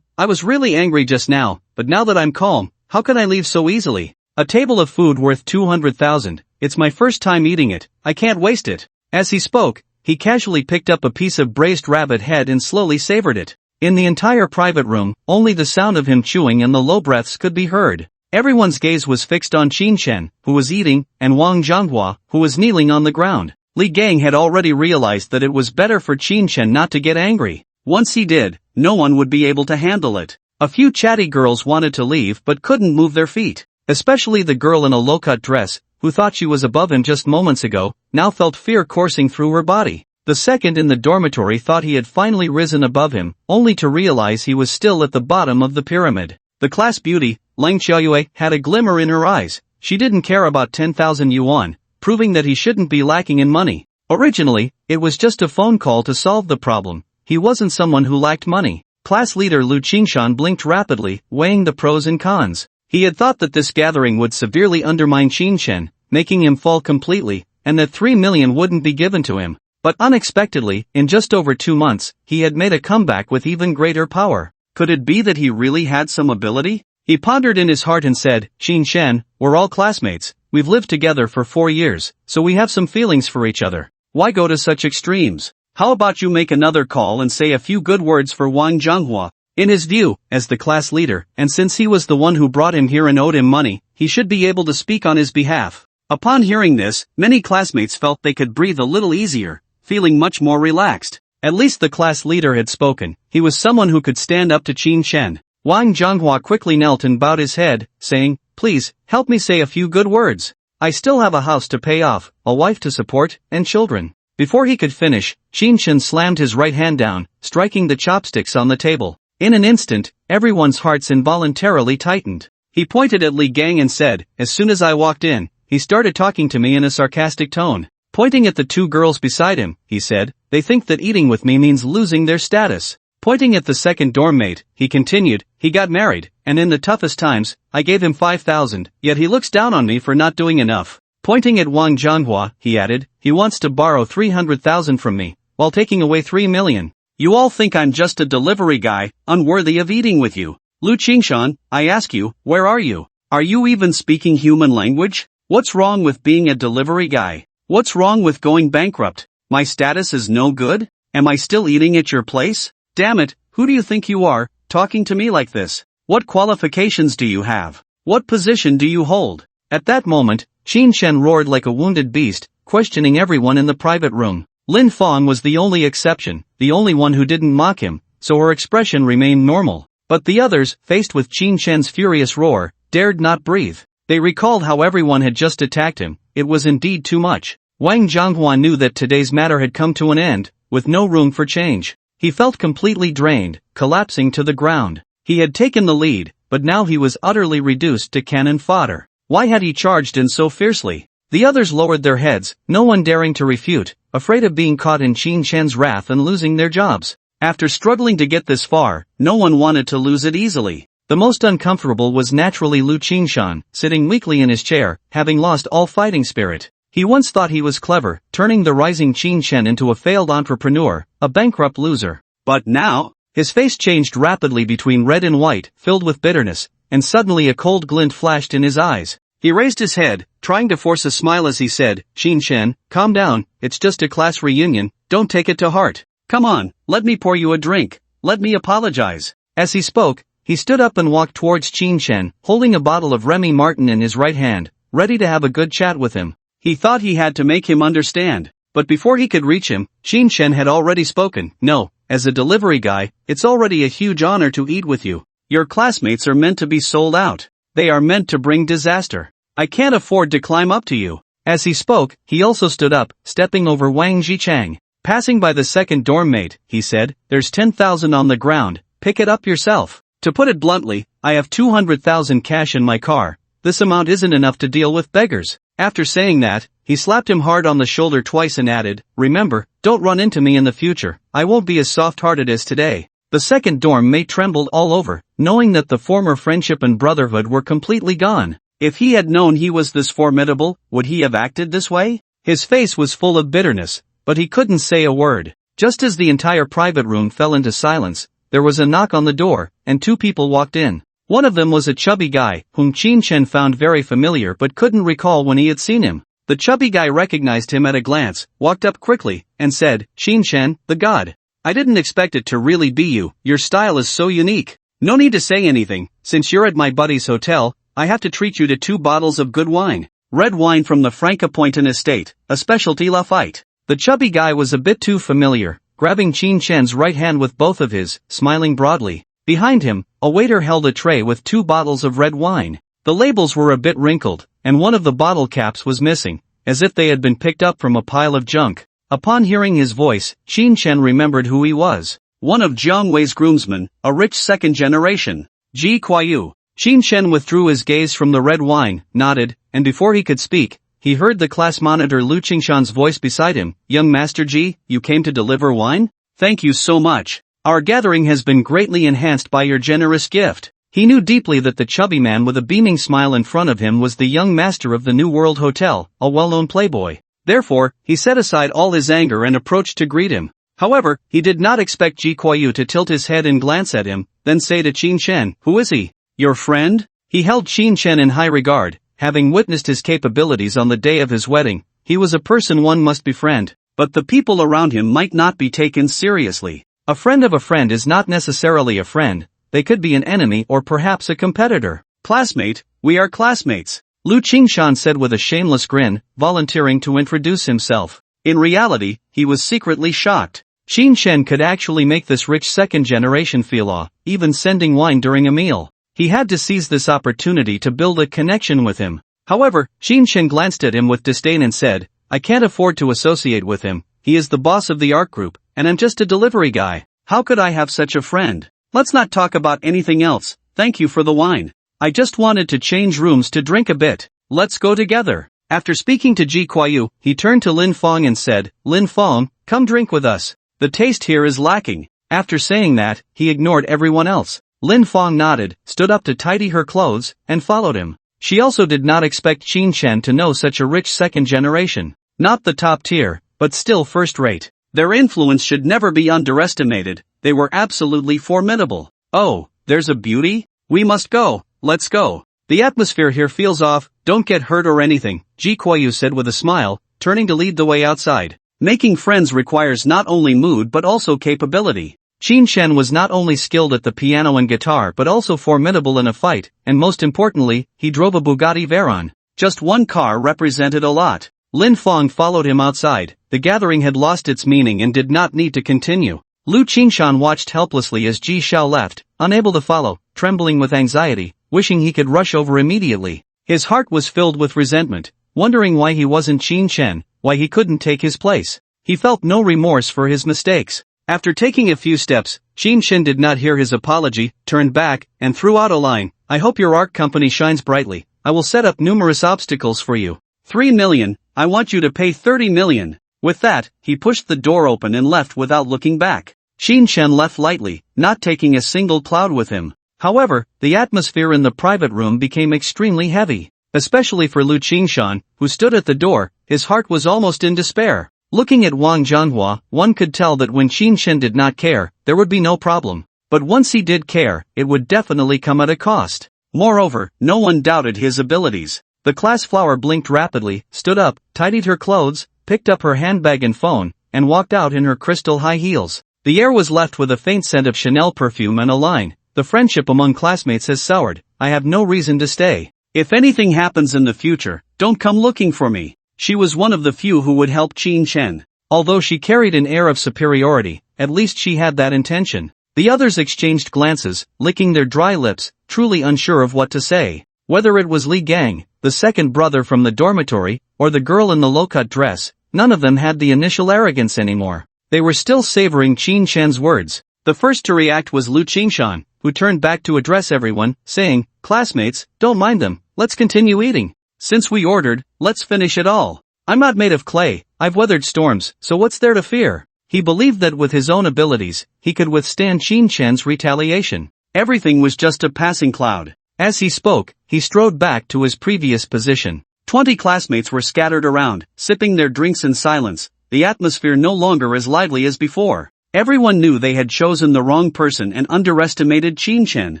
I was really angry just now, but now that I'm calm, how can I leave so easily? A table of food worth 200,000, it's my first time eating it, I can't waste it." As he spoke, he casually picked up a piece of braised rabbit head and slowly savored it. In the entire private room, only the sound of him chewing and the low breaths could be heard. Everyone's gaze was fixed on Qin Shen, who was eating, and Wang Zhonghua, who was kneeling on the ground. Li Gang had already realized that it was better for Qin Shen not to get angry. Once he did, no one would be able to handle it. A few chatty girls wanted to leave but couldn't move their feet. Especially the girl in a low-cut dress, who thought she was above him just moments ago, now felt fear coursing through her body. The second in the dormitory thought he had finally risen above him, only to realize he was still at the bottom of the pyramid. The class beauty, Lang Xiaoyue, had a glimmer in her eyes. She didn't care about 10,000 yuan, proving that he shouldn't be lacking in money. Originally, it was just a phone call to solve the problem. He wasn't someone who lacked money. Class leader Lu Qingshan blinked rapidly, weighing the pros and cons. He had thought that this gathering would severely undermine Qin Shen, making him fall completely, and that 3 million wouldn't be given to him. But unexpectedly, in just over 2 months, he had made a comeback with even greater power. Could it be that he really had some ability? He pondered in his heart and said, "Qin Shen, we're all classmates, we've lived together for 4 years, so we have some feelings for each other. Why go to such extremes? How about you make another call and say a few good words for Wang Zhonghua?" In his view, as the class leader, and since he was the one who brought him here and owed him money, he should be able to speak on his behalf. Upon hearing this, many classmates felt they could breathe a little easier, feeling much more relaxed. At least the class leader had spoken. He was someone who could stand up to Qin Shen. Wang Zhonghua quickly knelt and bowed his head, saying, "Please, help me say a few good words. I still have a house to pay off, a wife to support, and children." Before he could finish, Qin Shen slammed his right hand down, striking the chopsticks on the table. In an instant, everyone's hearts involuntarily tightened. He pointed at Li Gang and said, "As soon as I walked in, he started talking to me in a sarcastic tone." Pointing at the 2 girls beside him, he said, "They think that eating with me means losing their status." Pointing at the second dorm mate, he continued, "He got married, and in the toughest times, I gave him 5,000, yet he looks down on me for not doing enough." Pointing at Wang Zhonghua, he added, "He wants to borrow 300,000 from me, while taking away 3 million. You all think I'm just a delivery guy, unworthy of eating with you. Lu Qingshan, I ask you, where are you? Are you even speaking human language? What's wrong with being a delivery guy? What's wrong with going bankrupt? My status is no good? Am I still eating at your place? Damn it, who do you think you are, talking to me like this? What qualifications do you have? What position do you hold?" At that moment, Qin Shen roared like a wounded beast, questioning everyone in the private room. Lin Fong was the only exception, the only one who didn't mock him, so her expression remained normal. But the others, faced with Qin Shen's furious roar, dared not breathe. They recalled how everyone had just attacked him. It was indeed too much. Wang Zhonghua knew that today's matter had come to an end, with no room for change. He felt completely drained, collapsing to the ground. He had taken the lead, but now he was utterly reduced to cannon fodder. Why had he charged in so fiercely? The others lowered their heads, no one daring to refute, afraid of being caught in Qin Shen's wrath and losing their jobs. After struggling to get this far, no one wanted to lose it easily. The most uncomfortable was naturally Lu Qingshan, sitting weakly in his chair, having lost all fighting spirit. He once thought he was clever, turning the rising Qin Shen into a failed entrepreneur, a bankrupt loser. But now, his face changed rapidly between red and white, filled with bitterness, and suddenly a cold glint flashed in his eyes. He raised his head, trying to force a smile as he said, "Qin Shen, calm down, it's just a class reunion, don't take it to heart. Come on, let me pour you a drink, let me apologize." As he spoke, he stood up and walked towards Qin Shen, holding a bottle of Remy Martin in his right hand, ready to have a good chat with him. He thought he had to make him understand, but before he could reach him, Qin Shen had already spoken. "No, as a delivery guy, it's already a huge honor to eat with you. Your classmates are meant to be sold out. They are meant to bring disaster. I can't afford to climb up to you. As he spoke, he also stood up, stepping over Wang Jichang. Passing by the second dorm mate, he said, "There's 10,000 on the ground, pick it up yourself. To put it bluntly, I have 200,000 cash in my car. This amount isn't enough to deal with beggars." After saying that, he slapped him hard on the shoulder twice and added, "Remember, don't run into me in the future, I won't be as soft-hearted as today." The second dorm mate trembled all over, knowing that the former friendship and brotherhood were completely gone. If he had known he was this formidable, would he have acted this way? His face was full of bitterness, but he couldn't say a word. Just as the entire private room fell into silence, there was a knock on the door, and two people walked in. One of them was a chubby guy, whom Qin Chen found very familiar but couldn't recall when he had seen him. The chubby guy recognized him at a glance, walked up quickly, and said, "Qin Chen, the god. I didn't expect it to really be you, your style is so unique. No need to say anything, since you're at my buddy's hotel, I have to treat you to 2 bottles of good wine. Red wine from the Francopointon estate, a specialty Lafite." The chubby guy was a bit too familiar, grabbing Qin Chen's right hand with both of his, smiling broadly. Behind him, a waiter held a tray with 2 bottles of red wine. The labels were a bit wrinkled, and one of the bottle caps was missing, as if they had been picked up from a pile of junk. Upon hearing his voice, Qin Chen remembered who he was. One of Jiang Wei's groomsmen, a rich second generation. Ji Kuaiyu. Qin Chen withdrew his gaze from the red wine, nodded, and before he could speak, he heard the class monitor Lu Qingshan's voice beside him. "Young Master Ji, you came to deliver wine? Thank you so much. Our gathering has been greatly enhanced by your generous gift." He knew deeply that the chubby man with a beaming smile in front of him was the young master of the New World Hotel, a well-known playboy. Therefore, he set aside all his anger and approached to greet him. However, he did not expect Ji Kuaiyu to tilt his head and glance at him, then say to Qin Chen, "Who is he? Your friend?" He held Qin Chen in high regard, having witnessed his capabilities on the day of his wedding. He was a person one must befriend, but the people around him might not be taken seriously. A friend of a friend is not necessarily a friend, they could be an enemy or perhaps a competitor. "Classmate, we are classmates," Lu Qingshan said with a shameless grin, volunteering to introduce himself. In reality, he was secretly shocked. Qin Chen could actually make this rich second generation feel awe, even sending wine during a meal. He had to seize this opportunity to build a connection with him. However, Qin Chen glanced at him with disdain and said, "I can't afford to associate with him, he is the boss of the art group, and I'm just a delivery guy. How could I have such a friend? Let's not talk about anything else, thank you for the wine. I just wanted to change rooms to drink a bit, let's go together." After speaking to Ji Kuaiyu, he turned to Lin Fong and said, "Lin Fong, come drink with us. The taste here is lacking." After saying that, he ignored everyone else. Lin Fong nodded, stood up to tidy her clothes, and followed him. She also did not expect Qin Chen to know such a rich second generation. Not the top tier, but still first rate. Their influence should never be underestimated, they were absolutely formidable. "Oh, there's a beauty? We must go, let's go. The atmosphere here feels off, don't get hurt or anything," Ji Kuaiyu said with a smile, turning to lead the way outside. Making friends requires not only mood but also capability. Qin Chen was not only skilled at the piano and guitar but also formidable in a fight, and most importantly, he drove a Bugatti Veyron. Just one car represented a lot. Lin Fong followed him outside. The gathering had lost its meaning and did not need to continue. Lu Qingshan watched helplessly as Ji Xiao left, unable to follow, trembling with anxiety, wishing he could rush over immediately. His heart was filled with resentment, wondering why he wasn't Qin Chen, why he couldn't take his place. He felt no remorse for his mistakes. After taking a few steps, Qin Chen did not hear his apology, turned back, and threw out a line, "I hope your art company shines brightly. I will set up numerous obstacles for you. 3 million, I want you to pay 30 million. With that, he pushed the door open and left without looking back. Qin Chen left lightly, not taking a single cloud with him. However, the atmosphere in the private room became extremely heavy, especially for Lu Qingshan, who stood at the door. His heart was almost in despair. Looking at Wang Jianhua, one could tell that when Qin Chen did not care, there would be no problem. But once he did care, it would definitely come at a cost. Moreover, no one doubted his abilities. The class flower blinked rapidly, stood up, tidied her clothes, picked up her handbag and phone, and walked out in her crystal high heels. The air was left with a faint scent of Chanel perfume and a line, "The friendship among classmates has soured, I have no reason to stay. If anything happens in the future, don't come looking for me." She was one of the few who would help Qin Chen. Although she carried an air of superiority, at least she had that intention. The others exchanged glances, licking their dry lips, truly unsure of what to say. Whether it was Li Gang, the second brother from the dormitory, or the girl in the low-cut dress, none of them had the initial arrogance anymore. They were still savoring Qin Shan's words. The first to react was Lu Qingshan, who turned back to address everyone, saying, "Classmates, don't mind them, let's continue eating. Since we ordered, let's finish it all. I'm not made of clay, I've weathered storms, so what's there to fear?" He believed that with his own abilities, he could withstand Qin Shan's retaliation. Everything was just a passing cloud. As he spoke, he strode back to his previous position. 20 classmates were scattered around, sipping their drinks in silence, the atmosphere no longer as lively as before. Everyone knew they had chosen the wrong person and underestimated Qin Shan.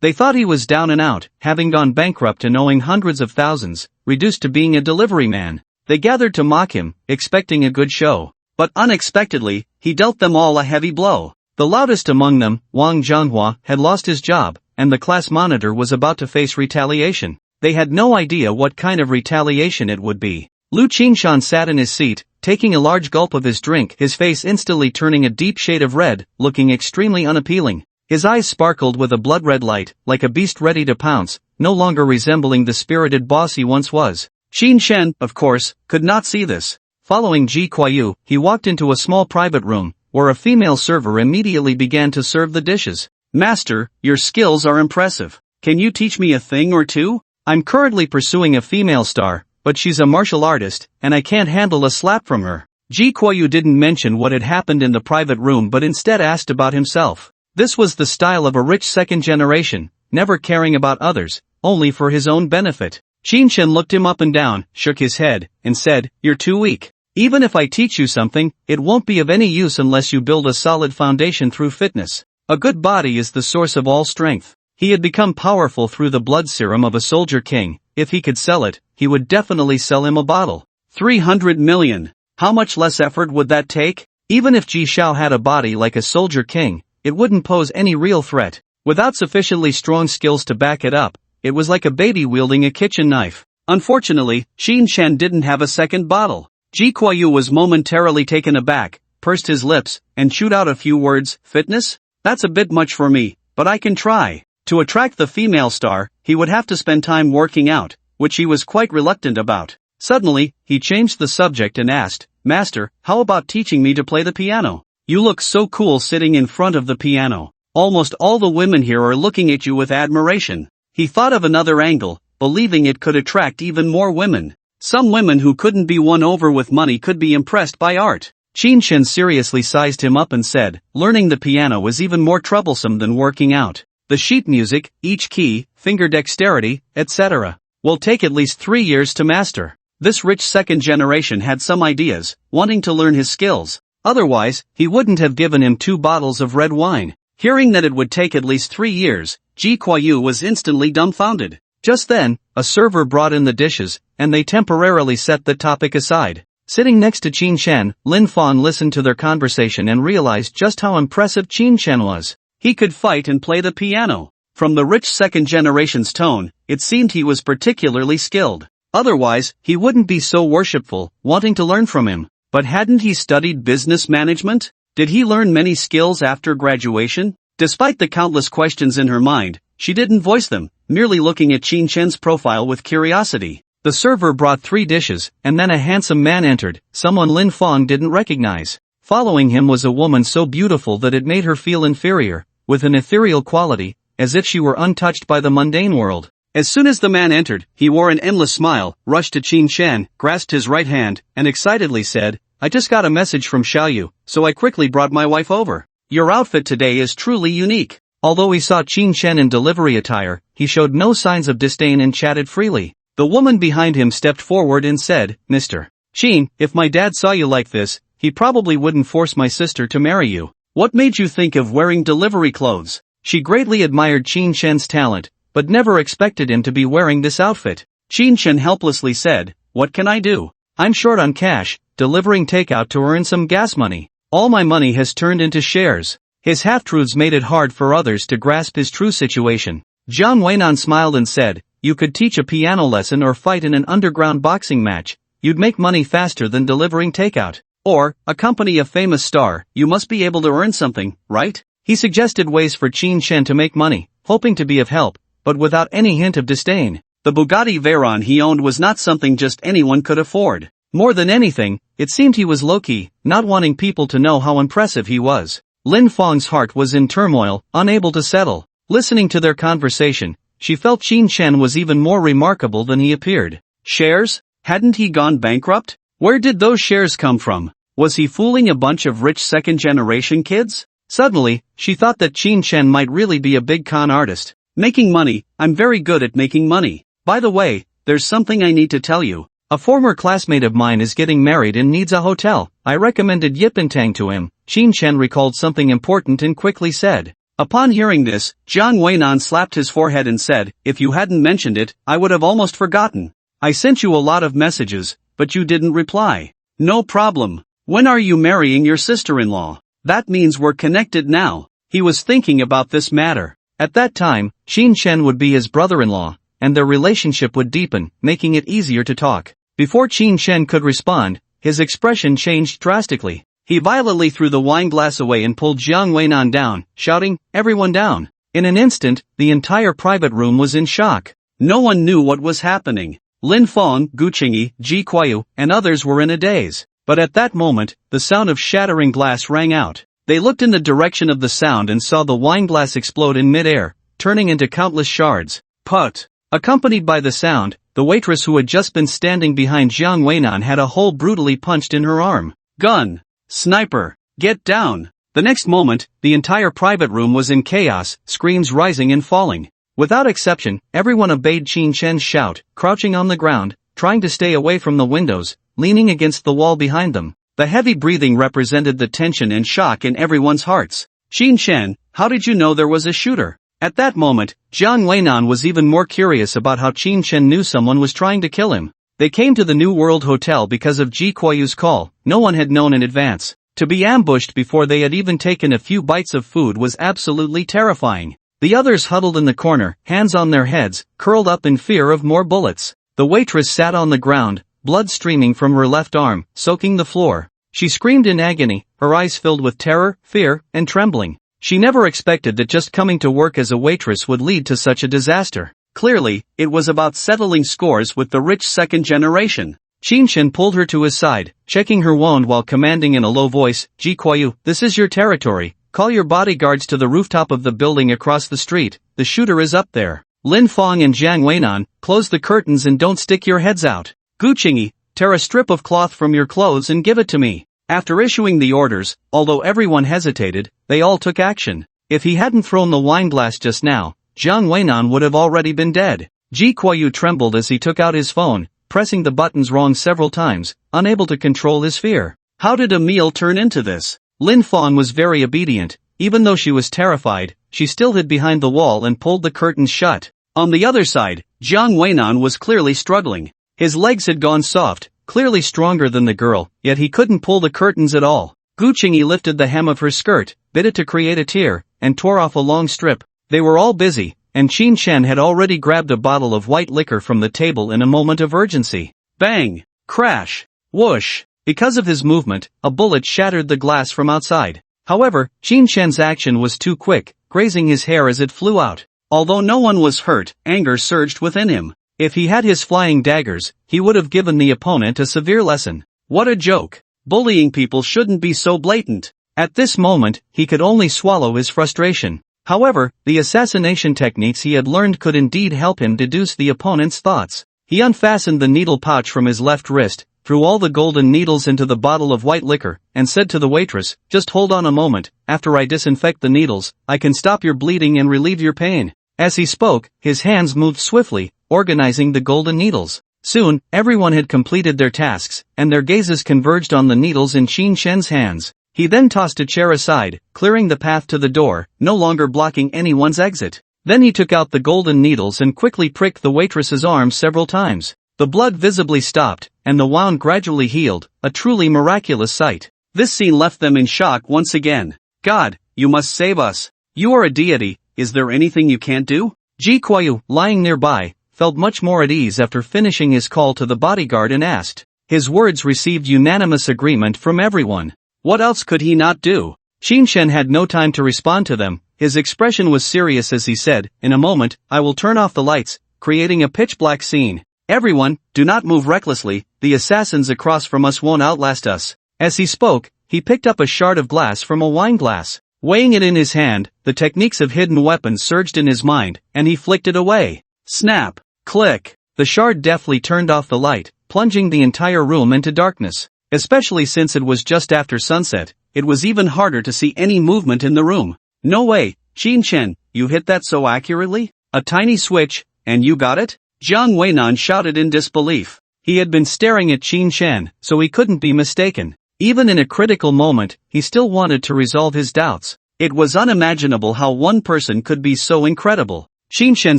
They thought he was down and out, having gone bankrupt and owing hundreds of thousands, reduced to being a delivery man. They gathered to mock him, expecting a good show. But unexpectedly, he dealt them all a heavy blow. The loudest among them, Wang Zhanghua, had lost his job, and the class monitor was about to face retaliation. They had no idea what kind of retaliation it would be. Lu Qingshan sat in his seat, taking a large gulp of his drink, his face instantly turning a deep shade of red, looking extremely unappealing. His eyes sparkled with a blood-red light, like a beast ready to pounce, no longer resembling the spirited boss he once was. Qin Shan, of course, could not see this. Following Ji Kuayu, he walked into a small private room, where a female server immediately began to serve the dishes. "Master, your skills are impressive. Can you teach me a thing or two? I'm currently pursuing a female star, but she's a martial artist, and I can't handle a slap from her." Ji Kuayu didn't mention what had happened in the private room but instead asked about himself. This was the style of a rich second generation, never caring about others, only for his own benefit. Qin Shan looked him up and down, shook his head, and said, "You're too weak. Even if I teach you something, it won't be of any use unless you build a solid foundation through fitness. A good body is the source of all strength." He had become powerful through the blood serum of a soldier king. If he could sell it, he would definitely sell him a bottle. 300 million. How much less effort would that take? Even if Ji Shao had a body like a soldier king, it wouldn't pose any real threat. Without sufficiently strong skills to back it up, it was like a baby wielding a kitchen knife. Unfortunately, Qin Shan didn't have a second bottle. Ji Kuayu was momentarily taken aback, pursed his lips, and chewed out a few words. "Fitness? That's a bit much for me, but I can try." To attract the female star, he would have to spend time working out, which he was quite reluctant about. Suddenly, he changed the subject and asked, "Master, how about teaching me to play the piano? You look so cool sitting in front of the piano. Almost all the women here are looking at you with admiration." He thought of another angle, believing it could attract even more women. Some women who couldn't be won over with money could be impressed by art. Qin Shan seriously sized him up and said, "Learning the piano is even more troublesome than working out. The sheet music, each key, finger dexterity, etc., will take at least 3 years to master." This rich second generation had some ideas, wanting to learn his skills. Otherwise, he wouldn't have given him 2 bottles of red wine. Hearing that it would take at least 3 years, Ji Kuayu was instantly dumbfounded. Just then, a server brought in the dishes, and they temporarily set the topic aside. Sitting next to Qin Shan, Lin Fan listened to their conversation and realized just how impressive Qin Shan was. He could fight and play the piano. From the rich second generation's tone, it seemed he was particularly skilled. Otherwise, he wouldn't be so worshipful, wanting to learn from him. But hadn't he studied business management? Did he learn many skills after graduation? Despite the countless questions in her mind, she didn't voice them, merely looking at Qin Shan's profile with curiosity. The server brought 3 dishes, and then a handsome man entered, someone Lin Fang didn't recognize. Following him was a woman so beautiful that it made her feel inferior, with an ethereal quality, as if she were untouched by the mundane world. As soon as the man entered, he wore an endless smile, rushed to Qin Shan, grasped his right hand, and excitedly said, "I just got a message from Xiaoyu, so I quickly brought my wife over. Your outfit today is truly unique." Although he saw Qin Shan in delivery attire, he showed no signs of disdain and chatted freely. The woman behind him stepped forward and said, "Mr. Qin, if my dad saw you like this, he probably wouldn't force my sister to marry you. What made you think of wearing delivery clothes?" She greatly admired Qin Shan's talent, but never expected him to be wearing this outfit. Qin Shan helplessly said, "What can I do? I'm short on cash, delivering takeout to earn some gas money. All my money has turned into shares." His half-truths made it hard for others to grasp his true situation. Jiang Weinan smiled and said, "You could teach a piano lesson or fight in an underground boxing match. You'd make money faster than delivering takeout. Or, accompany a famous star, you must be able to earn something, right?" He suggested ways for Qin Shan to make money, hoping to be of help, but without any hint of disdain. The Bugatti Veyron he owned was not something just anyone could afford. More than anything, it seemed he was low-key, not wanting people to know how impressive he was. Lin Feng's heart was in turmoil, unable to settle. Listening to their conversation, she felt Qin Chen was even more remarkable than he appeared. Shares? Hadn't he gone bankrupt? Where did those shares come from? Was he fooling a bunch of rich second-generation kids? Suddenly, she thought that Qin Chen might really be a big con artist. Making money, I'm very good at making money. By the way, there's something I need to tell you. A former classmate of mine is getting married and needs a hotel. I recommended Yipentang to him. Qin Chen recalled something important and quickly said. Upon hearing this, Jiang Weinan slapped his forehead and said, if you hadn't mentioned it, I would have almost forgotten. I sent you a lot of messages, but you didn't reply. No problem. When are you marrying your sister-in-law? That means we're connected now. He was thinking about this matter. At that time, Qin Chen would be his brother-in-law, and their relationship would deepen, making it easier to talk. Before Qin Chen could respond, his expression changed drastically. He violently threw the wine glass away and pulled Jiang Weinan down, shouting, everyone down. In an instant, the entire private room was in shock. No one knew what was happening. Lin Feng, Gu Qingyi, Ji Kuayu, and others were in a daze. But at that moment, the sound of shattering glass rang out. They looked in the direction of the sound and saw the wine glass explode in mid-air, turning into countless shards. Put! Accompanied by the sound, the waitress who had just been standing behind Jiang Weinan had a hole brutally punched in her arm. Gun! Sniper! Get down! The next moment, the entire private room was in chaos, screams rising and falling. Without exception, everyone obeyed Qin Chen's shout, crouching on the ground, trying to stay away from the windows, leaning against the wall behind them. The heavy breathing represented the tension and shock in everyone's hearts. Qin Chen, how did you know there was a shooter? At that moment, Jiang Weinan was even more curious about how Qin Chen knew someone was trying to kill him. They came to the New World Hotel because of Ji Kuayu's call. No one had known in advance. To be ambushed before they had even taken a few bites of food was absolutely terrifying. The others huddled in the corner, hands on their heads, curled up in fear of more bullets. The waitress sat on the ground, blood streaming from her left arm, soaking the floor. She screamed in agony, her eyes filled with terror, fear, and trembling. She never expected that just coming to work as a waitress would lead to such a disaster. Clearly, it was about settling scores with the rich second generation. Qin Chen pulled her to his side, checking her wound while commanding in a low voice, Ji Kuayu, this is your territory. Call your bodyguards to the rooftop of the building across the street. The shooter is up there. Lin Feng and Jiang Weinan, close the curtains and don't stick your heads out. Gu Qingyi, tear a strip of cloth from your clothes and give it to me. After issuing the orders, although everyone hesitated, they all took action. If he hadn't thrown the wine glass just now, Jiang Weinan would have already been dead. Ji Kuayu trembled as he took out his phone, pressing the buttons wrong several times, unable to control his fear. How did a meal turn into this? Lin Feng was very obedient. Even though she was terrified, she still hid behind the wall and pulled the curtains shut. On the other side, Jiang Weinan was clearly struggling. His legs had gone soft, clearly stronger than the girl, yet he couldn't pull the curtains at all. Gu Qingyi lifted the hem of her skirt, bit it to create a tear, and tore off a long strip. They were all busy, and Qin Chen had already grabbed a bottle of white liquor from the table in a moment of urgency. Bang! Crash! Whoosh! Because of his movement, a bullet shattered the glass from outside. However, Qin Chen's action was too quick, grazing his hair as it flew out. Although no one was hurt, anger surged within him. If he had his flying daggers, he would have given the opponent a severe lesson. What a joke! Bullying people shouldn't be so blatant. At this moment, he could only swallow his frustration. However, the assassination techniques he had learned could indeed help him deduce the opponent's thoughts. He unfastened the needle pouch from his left wrist, threw all the golden needles into the bottle of white liquor, and said to the waitress, just hold on a moment, after I disinfect the needles, I can stop your bleeding and relieve your pain. As he spoke, his hands moved swiftly, organizing the golden needles. Soon, everyone had completed their tasks, and their gazes converged on the needles in Qin Chen's hands. He then tossed a chair aside, clearing the path to the door, no longer blocking anyone's exit. Then he took out the golden needles and quickly pricked the waitress's arm several times. The blood visibly stopped, and the wound gradually healed, a truly miraculous sight. This scene left them in shock once again. God, you must save us. You are a deity, is there anything you can't do? Ji Kuayu, lying nearby, felt much more at ease after finishing his call to the bodyguard and asked. His words received unanimous agreement from everyone. What else could he not do? Qin Chen had no time to respond to them. His expression was serious as he said, in a moment, I will turn off the lights, creating a pitch-black scene. "Everyone, do not move recklessly, the assassins across from us won't outlast us." As he spoke, he picked up a shard of glass from a wine glass. Weighing it in his hand, the techniques of hidden weapons surged in his mind, and he flicked it away. Snap! Click! The shard deftly turned off the light, plunging the entire room into darkness. Especially since it was just after sunset, it was even harder to see any movement in the room. "No way, Qin Chen, you hit that so accurately? A tiny switch, and you got it?" Jiang Weinan shouted in disbelief. He had been staring at Qin Chen, so he couldn't be mistaken. Even in a critical moment, he still wanted to resolve his doubts. It was unimaginable how one person could be so incredible. Qin Chen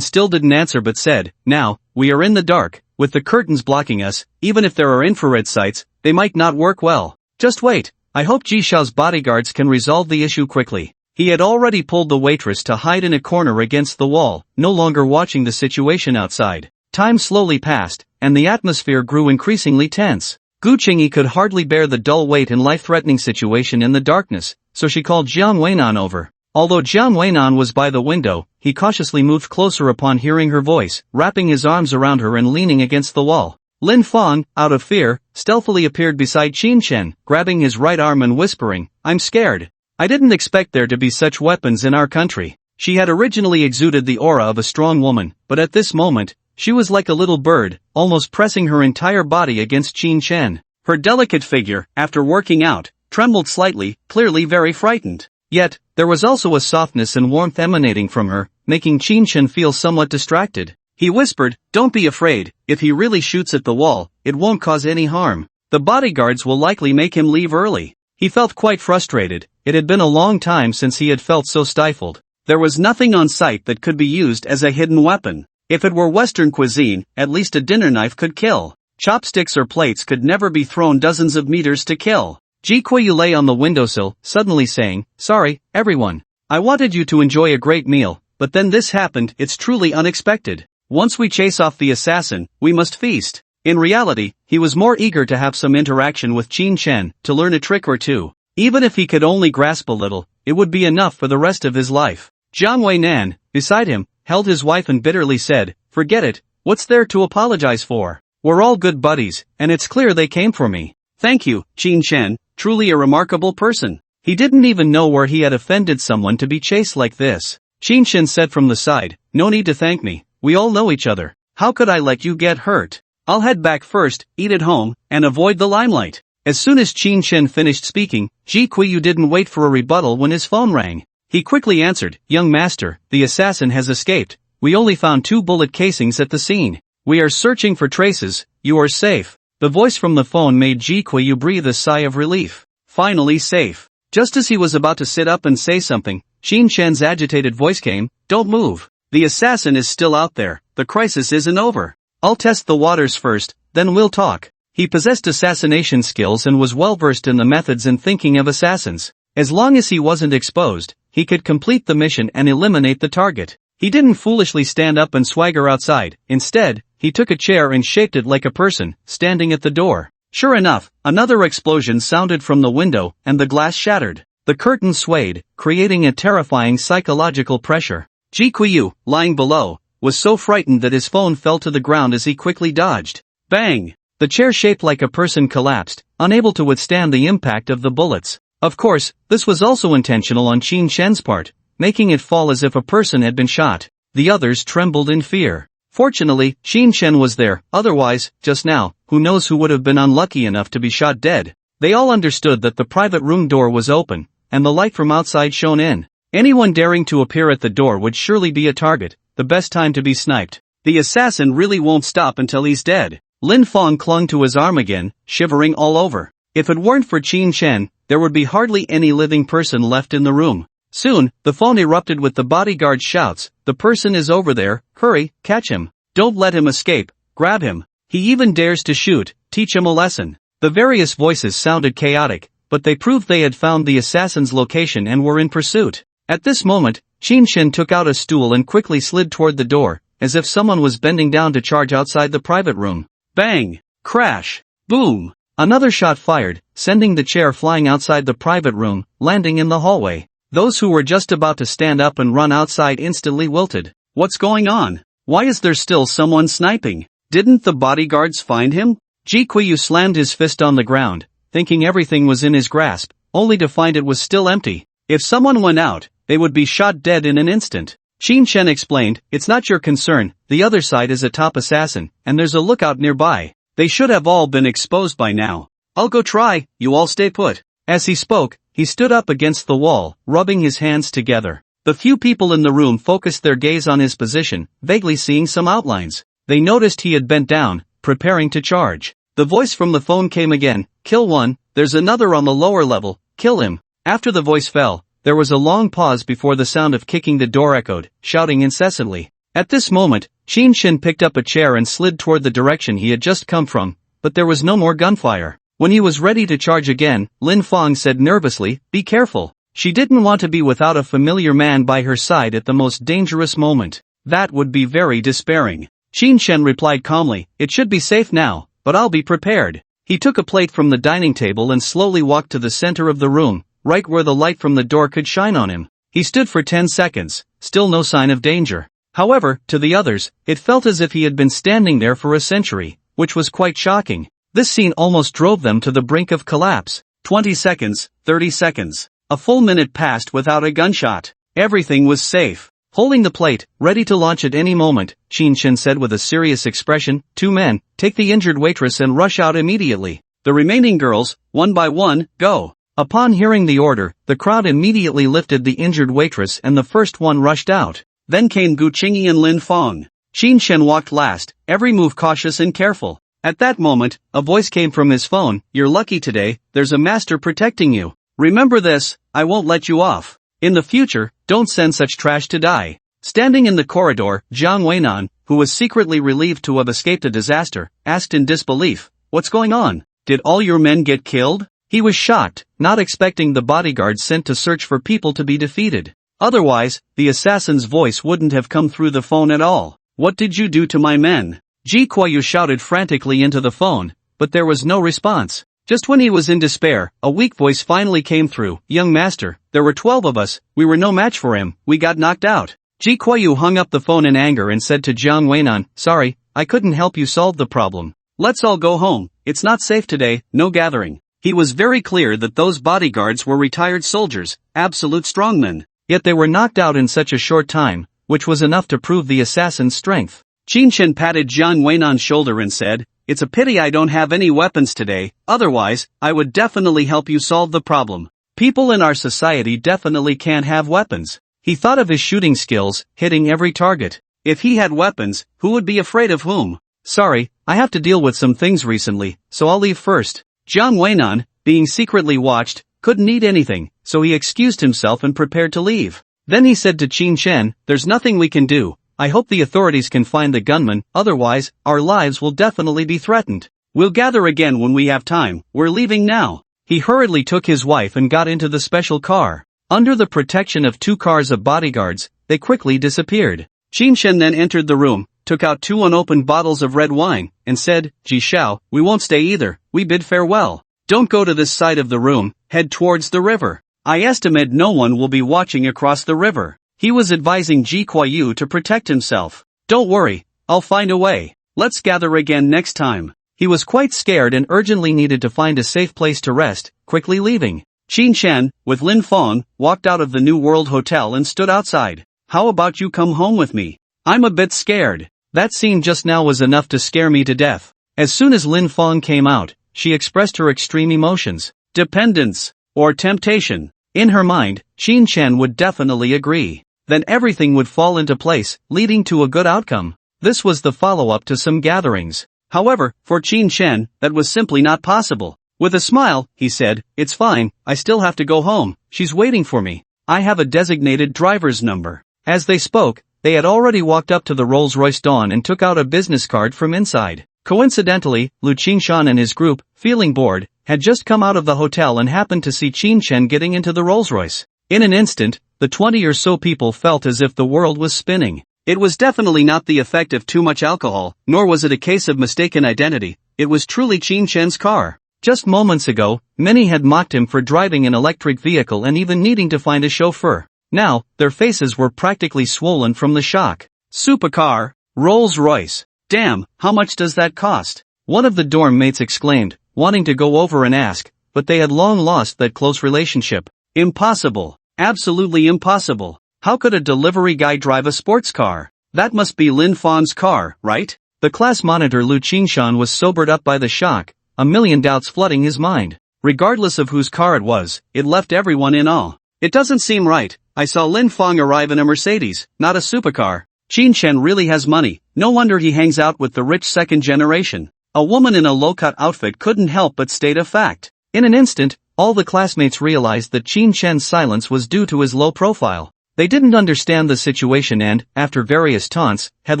still didn't answer but said, "Now, we are in the dark, with the curtains blocking us. Even if there are infrared sights, they might not work well. Just wait, I hope Ji Xiao's bodyguards can resolve the issue quickly." He had already pulled the waitress to hide in a corner against the wall, no longer watching the situation outside. Time slowly passed, and the atmosphere grew increasingly tense. Gu Qingyi could hardly bear the dull weight and life-threatening situation in the darkness, so she called Jiang Weinan over. Although Jiang Weinan was by the window, he cautiously moved closer upon hearing her voice, wrapping his arms around her and leaning against the wall. Lin Fang, out of fear, stealthily appeared beside Qin Chen, grabbing his right arm and whispering, "I'm scared. I didn't expect there to be such weapons in our country." She had originally exuded the aura of a strong woman, but at this moment, she was like a little bird, almost pressing her entire body against Qin Chen. Her delicate figure, after working out, trembled slightly, clearly very frightened. Yet, there was also a softness and warmth emanating from her, making Qin Chen feel somewhat distracted. He whispered, "Don't be afraid, if he really shoots at the wall, it won't cause any harm. The bodyguards will likely make him leave early." He felt quite frustrated. It had been a long time since he had felt so stifled. There was nothing on site that could be used as a hidden weapon. If it were Western cuisine, at least a dinner knife could kill. Chopsticks or plates could never be thrown dozens of meters to kill. Ji Qiyu lay on the windowsill, suddenly saying, "Sorry, everyone. I wanted you to enjoy a great meal, but then this happened. It's truly unexpected. Once we chase off the assassin, we must feast." In reality, he was more eager to have some interaction with Qin Chen, to learn a trick or two. Even if he could only grasp a little, it would be enough for the rest of his life. Jiang Weinan, beside him, held his wife and bitterly said, "Forget it, what's there to apologize for? We're all good buddies, and it's clear they came for me." "Thank you, Qin Chen, truly a remarkable person." He didn't even know where he had offended someone to be chased like this. Qin Chen said from the side, "No need to thank me, we all know each other. How could I let you get hurt? I'll head back first, eat at home, and avoid the limelight." As soon as Qin Chen finished speaking, Ji Qiyu didn't wait for a rebuttal when his phone rang. He quickly answered, "Young master, the assassin has escaped. We only found 2 bullet casings at the scene. We are searching for traces. You are safe." The voice from the phone made Ji Qiyu breathe a sigh of relief. Finally safe. Just as he was about to sit up and say something, Qin Chen's agitated voice came, "Don't move. The assassin is still out there. The crisis isn't over. I'll test the waters first, then we'll talk." He possessed assassination skills and was well versed in the methods and thinking of assassins. As long as he wasn't exposed, he could complete the mission and eliminate the target. He didn't foolishly stand up and swagger outside. Instead, he took a chair and shaped it like a person, standing at the door. Sure enough, another explosion sounded from the window, and the glass shattered. The curtain swayed, creating a terrifying psychological pressure. Ji Qiyu, lying below, was so frightened that his phone fell to the ground as he quickly dodged. Bang! The chair shaped like a person collapsed, unable to withstand the impact of the bullets. Of course, this was also intentional on Qin Chen's part, making it fall as if a person had been shot. The others trembled in fear. Fortunately, Qin Chen was there, otherwise, just now, who knows who would have been unlucky enough to be shot dead. They all understood that the private room door was open, and the light from outside shone in. Anyone daring to appear at the door would surely be a target, the best time to be sniped. The assassin really won't stop until he's dead. Lin Fang clung to his arm again, shivering all over. If it weren't for Qin Chen, there would be hardly any living person left in the room. Soon, the phone erupted with the bodyguard's shouts, "The person is over there, hurry, catch him. Don't let him escape, grab him. He even dares to shoot, teach him a lesson." The various voices sounded chaotic, but they proved they had found the assassin's location and were in pursuit. At this moment, Qin Chen took out a stool and quickly slid toward the door, as if someone was bending down to charge outside the private room. Bang! Crash! Boom! Another shot fired, sending the chair flying outside the private room, landing in the hallway. Those who were just about to stand up and run outside instantly wilted. "What's going on? Why is there still someone sniping? Didn't the bodyguards find him? Ji Qiu slammed his fist on the ground, thinking everything was in his grasp, only to find it was still empty. If someone went out, they would be shot dead in an instant. Qin Shen explained, it's not your concern, the other side is a top assassin, and there's a lookout nearby. They should have all been exposed by now. I'll go try, you all stay put. As he spoke, he stood up against the wall, rubbing his hands together. The few people in the room focused their gaze on his position, vaguely seeing some outlines. They noticed he had bent down, preparing to charge. The voice from the phone came again, kill one, there's another on the lower level, kill him. After the voice fell, there was a long pause before the sound of kicking the door echoed, shouting incessantly. At this moment, Qin Shen picked up a chair and slid toward the direction he had just come from, but there was no more gunfire. When he was ready to charge again, Lin Feng said nervously, be careful. She didn't want to be without a familiar man by her side at the most dangerous moment. That would be very despairing. Qin Shen replied calmly, it should be safe now, but I'll be prepared. He took a plate from the dining table and slowly walked to the center of the room, right where the light from the door could shine on him. He stood for 10 seconds, still no sign of danger. However, to the others, it felt as if he had been standing there for a century, which was quite shocking. This scene almost drove them to the brink of collapse. 20 seconds, 30 seconds. A full minute passed without a gunshot. Everything was safe. Holding the plate, ready to launch at any moment, Qin Shen said with a serious expression, 2 men, take the injured waitress and rush out immediately. The remaining girls, one by one, go. Upon hearing the order, the crowd immediately lifted the injured waitress and the first one rushed out. Then came Gu Qingyi and Lin Feng. Qin Shen walked last, every move cautious and careful. At that moment, a voice came from his phone, you're lucky today, there's a master protecting you. Remember this, I won't let you off. In the future, don't send such trash to die. Standing in the corridor, Jiang Weinan, who was secretly relieved to have escaped a disaster, asked in disbelief, what's going on? Did all your men get killed? He was shocked, not expecting the bodyguards sent to search for people to be defeated. Otherwise, the assassin's voice wouldn't have come through the phone at all. What did you do to my men? Ji Qiu shouted frantically into the phone, but there was no response. Just when he was in despair, a weak voice finally came through, young master, there were 12 of us, we were no match for him, we got knocked out. Ji Qiu hung up the phone in anger and said to Jiang Weinan, sorry, I couldn't help you solve the problem. Let's all go home, it's not safe today, no gathering. He was very clear that those bodyguards were retired soldiers, absolute strongmen, yet they were knocked out in such a short time, which was enough to prove the assassin's strength. Qin Shen patted Jiang Weinan's shoulder and said, it's a pity I don't have any weapons today, otherwise, I would definitely help you solve the problem. People in our society definitely can't have weapons. He thought of his shooting skills, hitting every target. If he had weapons, who would be afraid of whom? Sorry, I have to deal with some things recently, so I'll leave first. Jiang Weinan, being secretly watched, couldn't eat anything, so he excused himself and prepared to leave. Then he said to Qin Shen, there's nothing we can do. I hope the authorities can find the gunman, otherwise, our lives will definitely be threatened. We'll gather again when we have time, we're leaving now. He hurriedly took his wife and got into the special car. Under the protection of 2 cars of bodyguards, they quickly disappeared. Qin Shen then entered the room, took out 2 unopened bottles of red wine, and said, Ji Xiao, we won't stay either, we bid farewell. Don't go to this side of the room, head towards the river. I estimate no one will be watching across the river. He was advising Ji Qiu to protect himself. Don't worry, I'll find a way. Let's gather again next time. He was quite scared and urgently needed to find a safe place to rest, quickly leaving. Qin Shen, with Lin Feng, walked out of the New World Hotel and stood outside. How about you come home with me? I'm a bit scared. That scene just now was enough to scare me to death. As soon as Lin Feng came out, she expressed her extreme emotions. Dependence, or temptation. In her mind, Qin Shen would definitely agree. Then everything would fall into place, leading to a good outcome. This was the follow-up to some gatherings. However, for Qin Shen, that was simply not possible. With a smile, he said, it's fine, I still have to go home, she's waiting for me. I have a designated driver's number. As they spoke, they had already walked up to the Rolls-Royce Dawn and took out a business card from inside. Coincidentally, Lu Qingshan and his group, feeling bored, had just come out of the hotel and happened to see Qin Shen getting into the Rolls-Royce. In an instant, the 20 or so people felt as if the world was spinning. It was definitely not the effect of too much alcohol, nor was it a case of mistaken identity. It was truly Qin Shen's car. Just moments ago, many had mocked him for driving an electric vehicle and even needing to find a chauffeur. Now, their faces were practically swollen from the shock. Supercar. Rolls-Royce. Damn, how much does that cost? One of the dorm mates exclaimed, wanting to go over and ask, but they had long lost that close relationship. Impossible. Absolutely impossible. How could a delivery guy drive a sports car? That must be Lin Fang's car, right? The class monitor Lu Qingshan was sobered up by the shock, a million doubts flooding his mind. Regardless of whose car it was, it left everyone in awe. It doesn't seem right. I saw Lin Fang arrive in a Mercedes, not a supercar. Qingshan really has money, no wonder he hangs out with the rich second generation. A woman in a low-cut outfit couldn't help but state a fact. In an instant, all the classmates realized that Qingshan's silence was due to his low profile. They didn't understand the situation and, after various taunts, had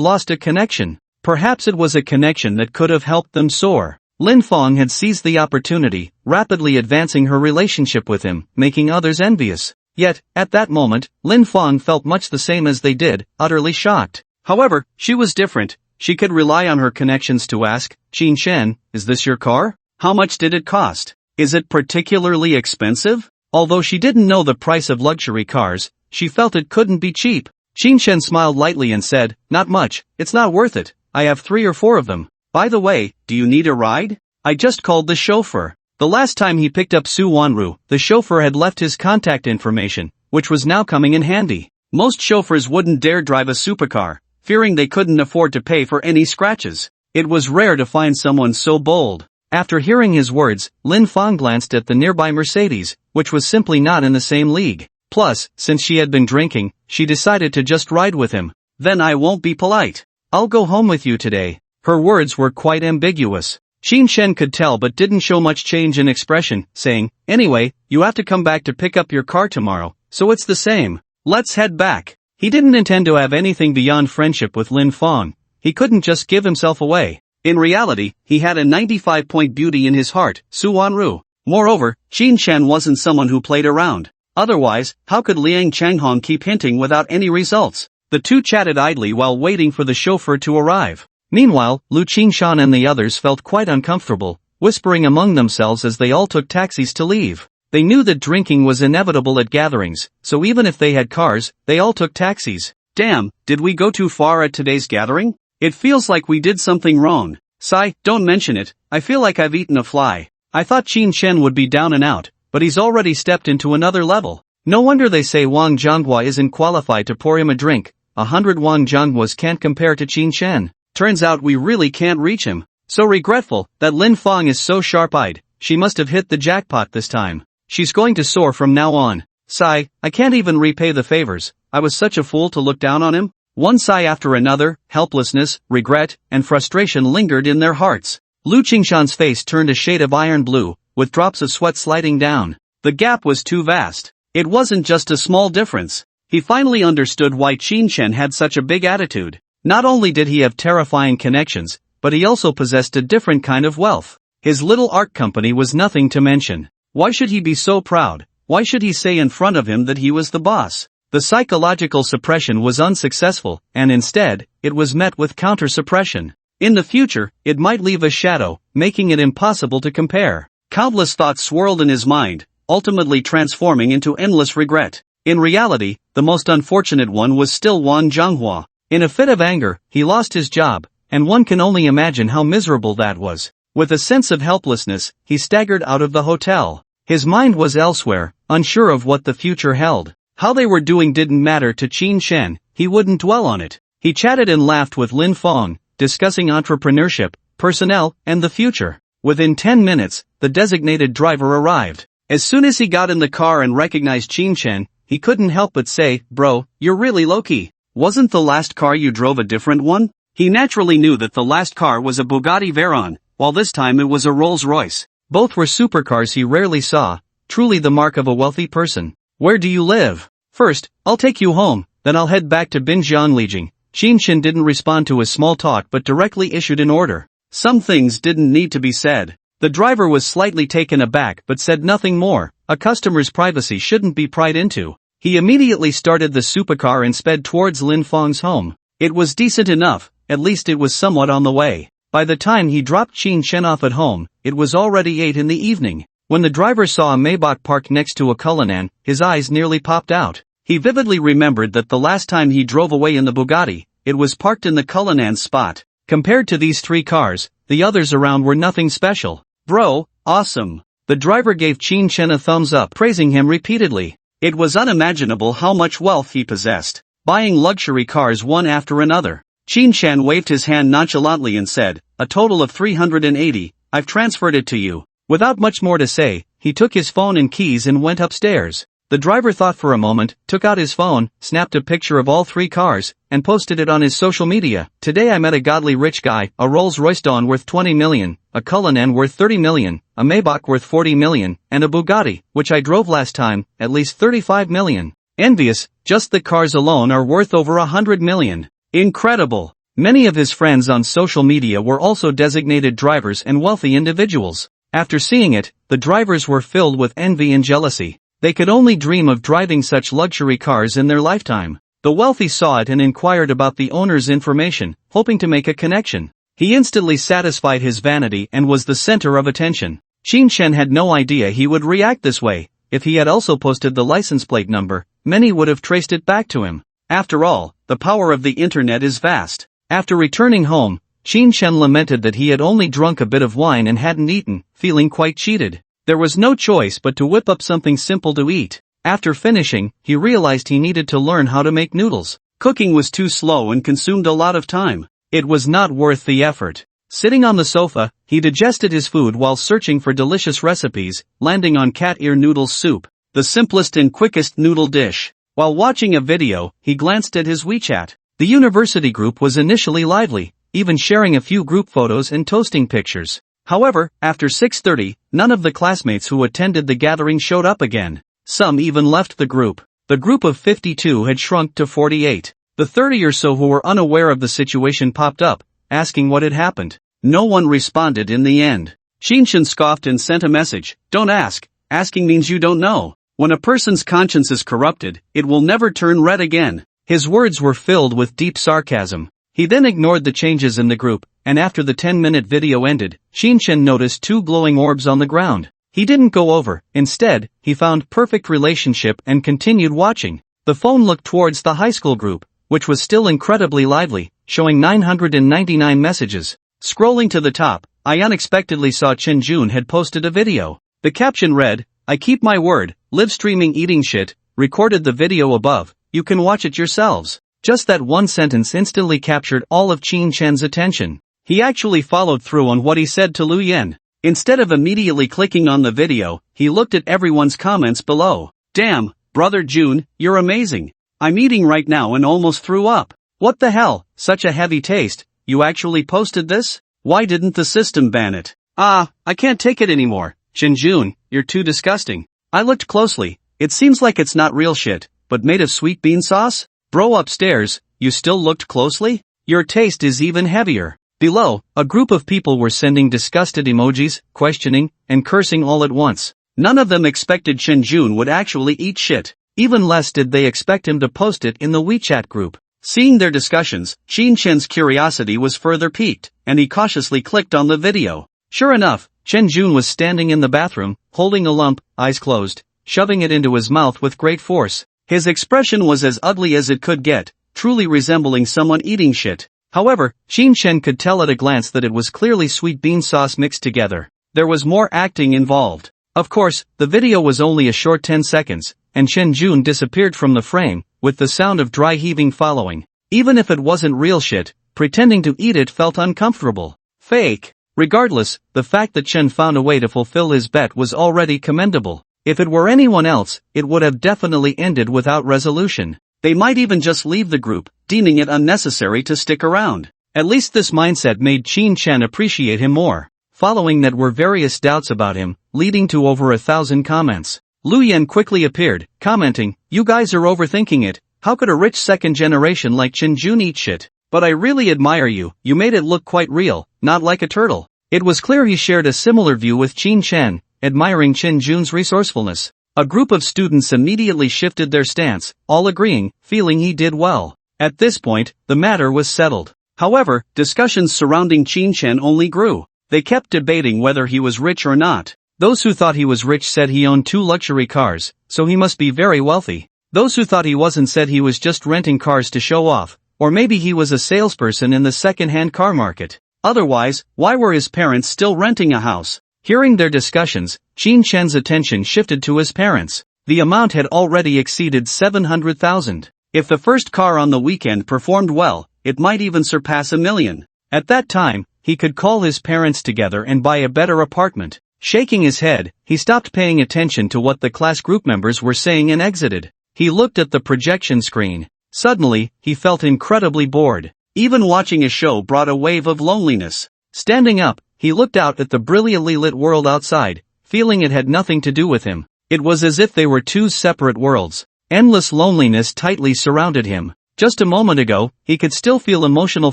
lost a connection. Perhaps it was a connection that could have helped them soar. Lin Fang had seized the opportunity, rapidly advancing her relationship with him, making others envious. Yet, at that moment, Lin Fang felt much the same as they did, utterly shocked. However, she was different. She could rely on her connections to ask, Qingshan, is this your car? How much did it cost? Is it particularly expensive? Although she didn't know the price of luxury cars, she felt it couldn't be cheap. Qingshan smiled lightly and said, not much, it's not worth it. I have 3 or 4 of them. By the way, do you need a ride? I just called the chauffeur. The last time he picked up Su Wanru, the chauffeur had left his contact information, which was now coming in handy. Most chauffeurs wouldn't dare drive a supercar, fearing they couldn't afford to pay for any scratches. It was rare to find someone so bold. After hearing his words, Lin Fang glanced at the nearby Mercedes, which was simply not in the same league. Plus, since she had been drinking, she decided to just ride with him. Then I won't be polite. I'll go home with you today. Her words were quite ambiguous. Qingshan could tell but didn't show much change in expression, saying, anyway, you have to come back to pick up your car tomorrow, so it's the same. Let's head back. He didn't intend to have anything beyond friendship with Lin Fang. He couldn't just give himself away. In reality, he had a 95-point beauty in his heart, Su Wanru. Moreover, Qingshan wasn't someone who played around. Otherwise, how could Liang Changhong keep hinting without any results? The two chatted idly while waiting for the chauffeur to arrive. Meanwhile, Lu Qingshan and the others felt quite uncomfortable, whispering among themselves as they all took taxis to leave. They knew that drinking was inevitable at gatherings, so even if they had cars, they all took taxis. Damn, did we go too far at today's gathering? It feels like we did something wrong. Sigh, don't mention it, I feel like I've eaten a fly. I thought Qingshan would be down and out, but he's already stepped into another level. No wonder they say Wang Zhonghua isn't qualified to pour him a drink. 100 Wang Zhonghuas can't compare to Qingshan. Turns out we really can't reach him. So regretful that Lin Fang is so sharp-eyed. She must have hit the jackpot this time. She's going to soar from now on. Sigh, I can't even repay the favors. I was such a fool to look down on him. One sigh after another, helplessness, regret, and frustration lingered in their hearts. Lu Qingshan's face turned a shade of iron blue, with drops of sweat sliding down. The gap was too vast. It wasn't just a small difference. He finally understood why Qingshan had such a big attitude. Not only did he have terrifying connections, but he also possessed a different kind of wealth. His little art company was nothing to mention. Why should he be so proud? Why should he say in front of him that he was the boss? The psychological suppression was unsuccessful, and instead, it was met with counter-suppression. In the future, it might leave a shadow, making it impossible to compare. Countless thoughts swirled in his mind, ultimately transforming into endless regret. In reality, the most unfortunate one was still Wang Zhonghua. In a fit of anger, he lost his job, and one can only imagine how miserable that was. With a sense of helplessness, he staggered out of the hotel. His mind was elsewhere, unsure of what the future held. How they were doing didn't matter to Qingshan, he wouldn't dwell on it. He chatted and laughed with Lin Fang, discussing entrepreneurship, personnel, and the future. Within 10 minutes, the designated driver arrived. As soon as he got in the car and recognized Qingshan, he couldn't help but say, bro, you're really low-key. Wasn't the last car you drove a different one? He naturally knew that the last car was a Bugatti Veyron, while this time it was a Rolls-Royce. Both were supercars he rarely saw, truly the mark of a wealthy person. Where do you live? First, I'll take you home, then I'll head back to Binjianglijing. Qingshan didn't respond to his small talk but directly issued an order. Some things didn't need to be said. The driver was slightly taken aback but said nothing more. A customer's privacy shouldn't be pried into. He immediately started the supercar and sped towards Lin Fang's home. It was decent enough, at least it was somewhat on the way. By the time he dropped Qingshan off at home, it was already 8 in the evening. When the driver saw a Maybach parked next to a Cullinan, his eyes nearly popped out. He vividly remembered that the last time he drove away in the Bugatti, it was parked in the Cullinan's spot. Compared to these 3 cars, the others around were nothing special. Bro, awesome. The driver gave Qin Chen a thumbs up, praising him repeatedly. It was unimaginable how much wealth he possessed, buying luxury cars one after another. Qin Chen waved his hand nonchalantly and said, "A total of 380, I've transferred it to you." Without much more to say, he took his phone and keys and went upstairs. The driver thought for a moment, took out his phone, snapped a picture of all 3 cars, and posted it on his social media. "Today I met a godly rich guy, a Rolls-Royce Dawn worth 20 million, a Cullinan worth 30 million, a Maybach worth 40 million, and a Bugatti, which I drove last time, at least 35 million. Envious, just the cars alone are worth over 100 million. Incredible." Many of his friends on social media were also designated drivers and wealthy individuals. After seeing it, the drivers were filled with envy and jealousy. They could only dream of driving such luxury cars in their lifetime. The wealthy saw it and inquired about the owner's information, hoping to make a connection. He instantly satisfied his vanity and was the center of attention. Qin Chen had no idea he would react this way. If he had also posted the license plate number, many would have traced it back to him. After all, the power of the internet is vast. After returning home, Qin Chen lamented that he had only drunk a bit of wine and hadn't eaten, feeling quite cheated. There was no choice but to whip up something simple to eat. After finishing, he realized he needed to learn how to make noodles. Cooking was too slow and consumed a lot of time. It was not worth the effort. Sitting on the sofa, he digested his food while searching for delicious recipes, landing on cat ear noodle soup, the simplest and quickest noodle dish. While watching a video, he glanced at his WeChat. The university group was initially lively, even sharing a few group photos and toasting pictures. However, after 6:30, none of the classmates who attended the gathering showed up again. Some even left the group. The group of 52 had shrunk to 48. The 30 or so who were unaware of the situation popped up, asking what had happened. No one responded in the end. Qin Chen scoffed and sent a message, "Don't ask. Asking means you don't know. When a person's conscience is corrupted, it will never turn red again." His words were filled with deep sarcasm. He then ignored the changes in the group, and after the 10-minute video ended, Qin Chen noticed 2 glowing orbs on the ground. He didn't go over. Instead, he found perfect relationship and continued watching. The phone looked towards the high school group, which was still incredibly lively, showing 999 messages. Scrolling to the top, I unexpectedly saw Chen Jun had posted a video. The caption read, "I keep my word, live streaming eating shit, recorded the video above, you can watch it yourselves." Just that one sentence instantly captured all of Qin Chen's attention. He actually followed through on what he said to Lu Yen. Instead of immediately clicking on the video, he looked at everyone's comments below. "Damn, brother Jun, you're amazing. I'm eating right now and almost threw up. What the hell, such a heavy taste, you actually posted this? Why didn't the system ban it? I can't take it anymore. Chen Jun, you're too disgusting. I looked closely, it seems like it's not real shit, but made of sweet bean sauce? Bro upstairs, you still looked closely? Your taste is even heavier." Below, a group of people were sending disgusted emojis, questioning, and cursing all at once. None of them expected Chen Jun would actually eat shit. Even less did they expect him to post it in the WeChat group. Seeing their discussions, Qin Chen's curiosity was further piqued, and he cautiously clicked on the video. Sure enough, Chen Jun was standing in the bathroom, holding a lump, eyes closed, shoving it into his mouth with great force. His expression was as ugly as it could get, truly resembling someone eating shit. However, Qin Chen could tell at a glance that it was clearly sweet bean sauce mixed together. There was more acting involved. Of course, the video was only a short 10 seconds, and Chen Jun disappeared from the frame, with the sound of dry heaving following. Even if it wasn't real shit, pretending to eat it felt uncomfortable. Fake. Regardless, the fact that Chen found a way to fulfill his bet was already commendable. If it were anyone else, it would have definitely ended without resolution. They might even just leave the group, deeming it unnecessary to stick around. At least this mindset made Qin Chen appreciate him more. Following that were various doubts about him, leading to over 1,000 comments. Lu Yen quickly appeared, commenting, "You guys are overthinking it. How could a rich second generation like Chen Jun eat shit? But I really admire you, you made it look quite real, not like a turtle." It was clear he shared a similar view with Qin Chen, admiring Chen Jun's resourcefulness. A group of students immediately shifted their stance, all agreeing, feeling he did well. At this point, the matter was settled. However, discussions surrounding Qin Chen only grew. They kept debating whether he was rich or not. Those who thought he was rich said he owned 2 luxury cars, so he must be very wealthy. Those who thought he wasn't said he was just renting cars to show off, Or maybe he was a salesperson in the second-hand car market. Otherwise, why were his parents still renting a house? Hearing their discussions, Qin Shen's attention shifted to his parents. The amount had already exceeded 700,000. If the first car on the weekend performed well, it might even surpass 1 million. At that time, he could call his parents together and buy a better apartment. Shaking his head, he stopped paying attention to what the class group members were saying and exited. He looked at the projection screen. Suddenly, he felt incredibly bored. Even watching a show brought a wave of loneliness. Standing up, he looked out at the brilliantly lit world outside, feeling it had nothing to do with him. It was as if they were two separate worlds. Endless loneliness tightly surrounded him. Just a moment ago, he could still feel emotional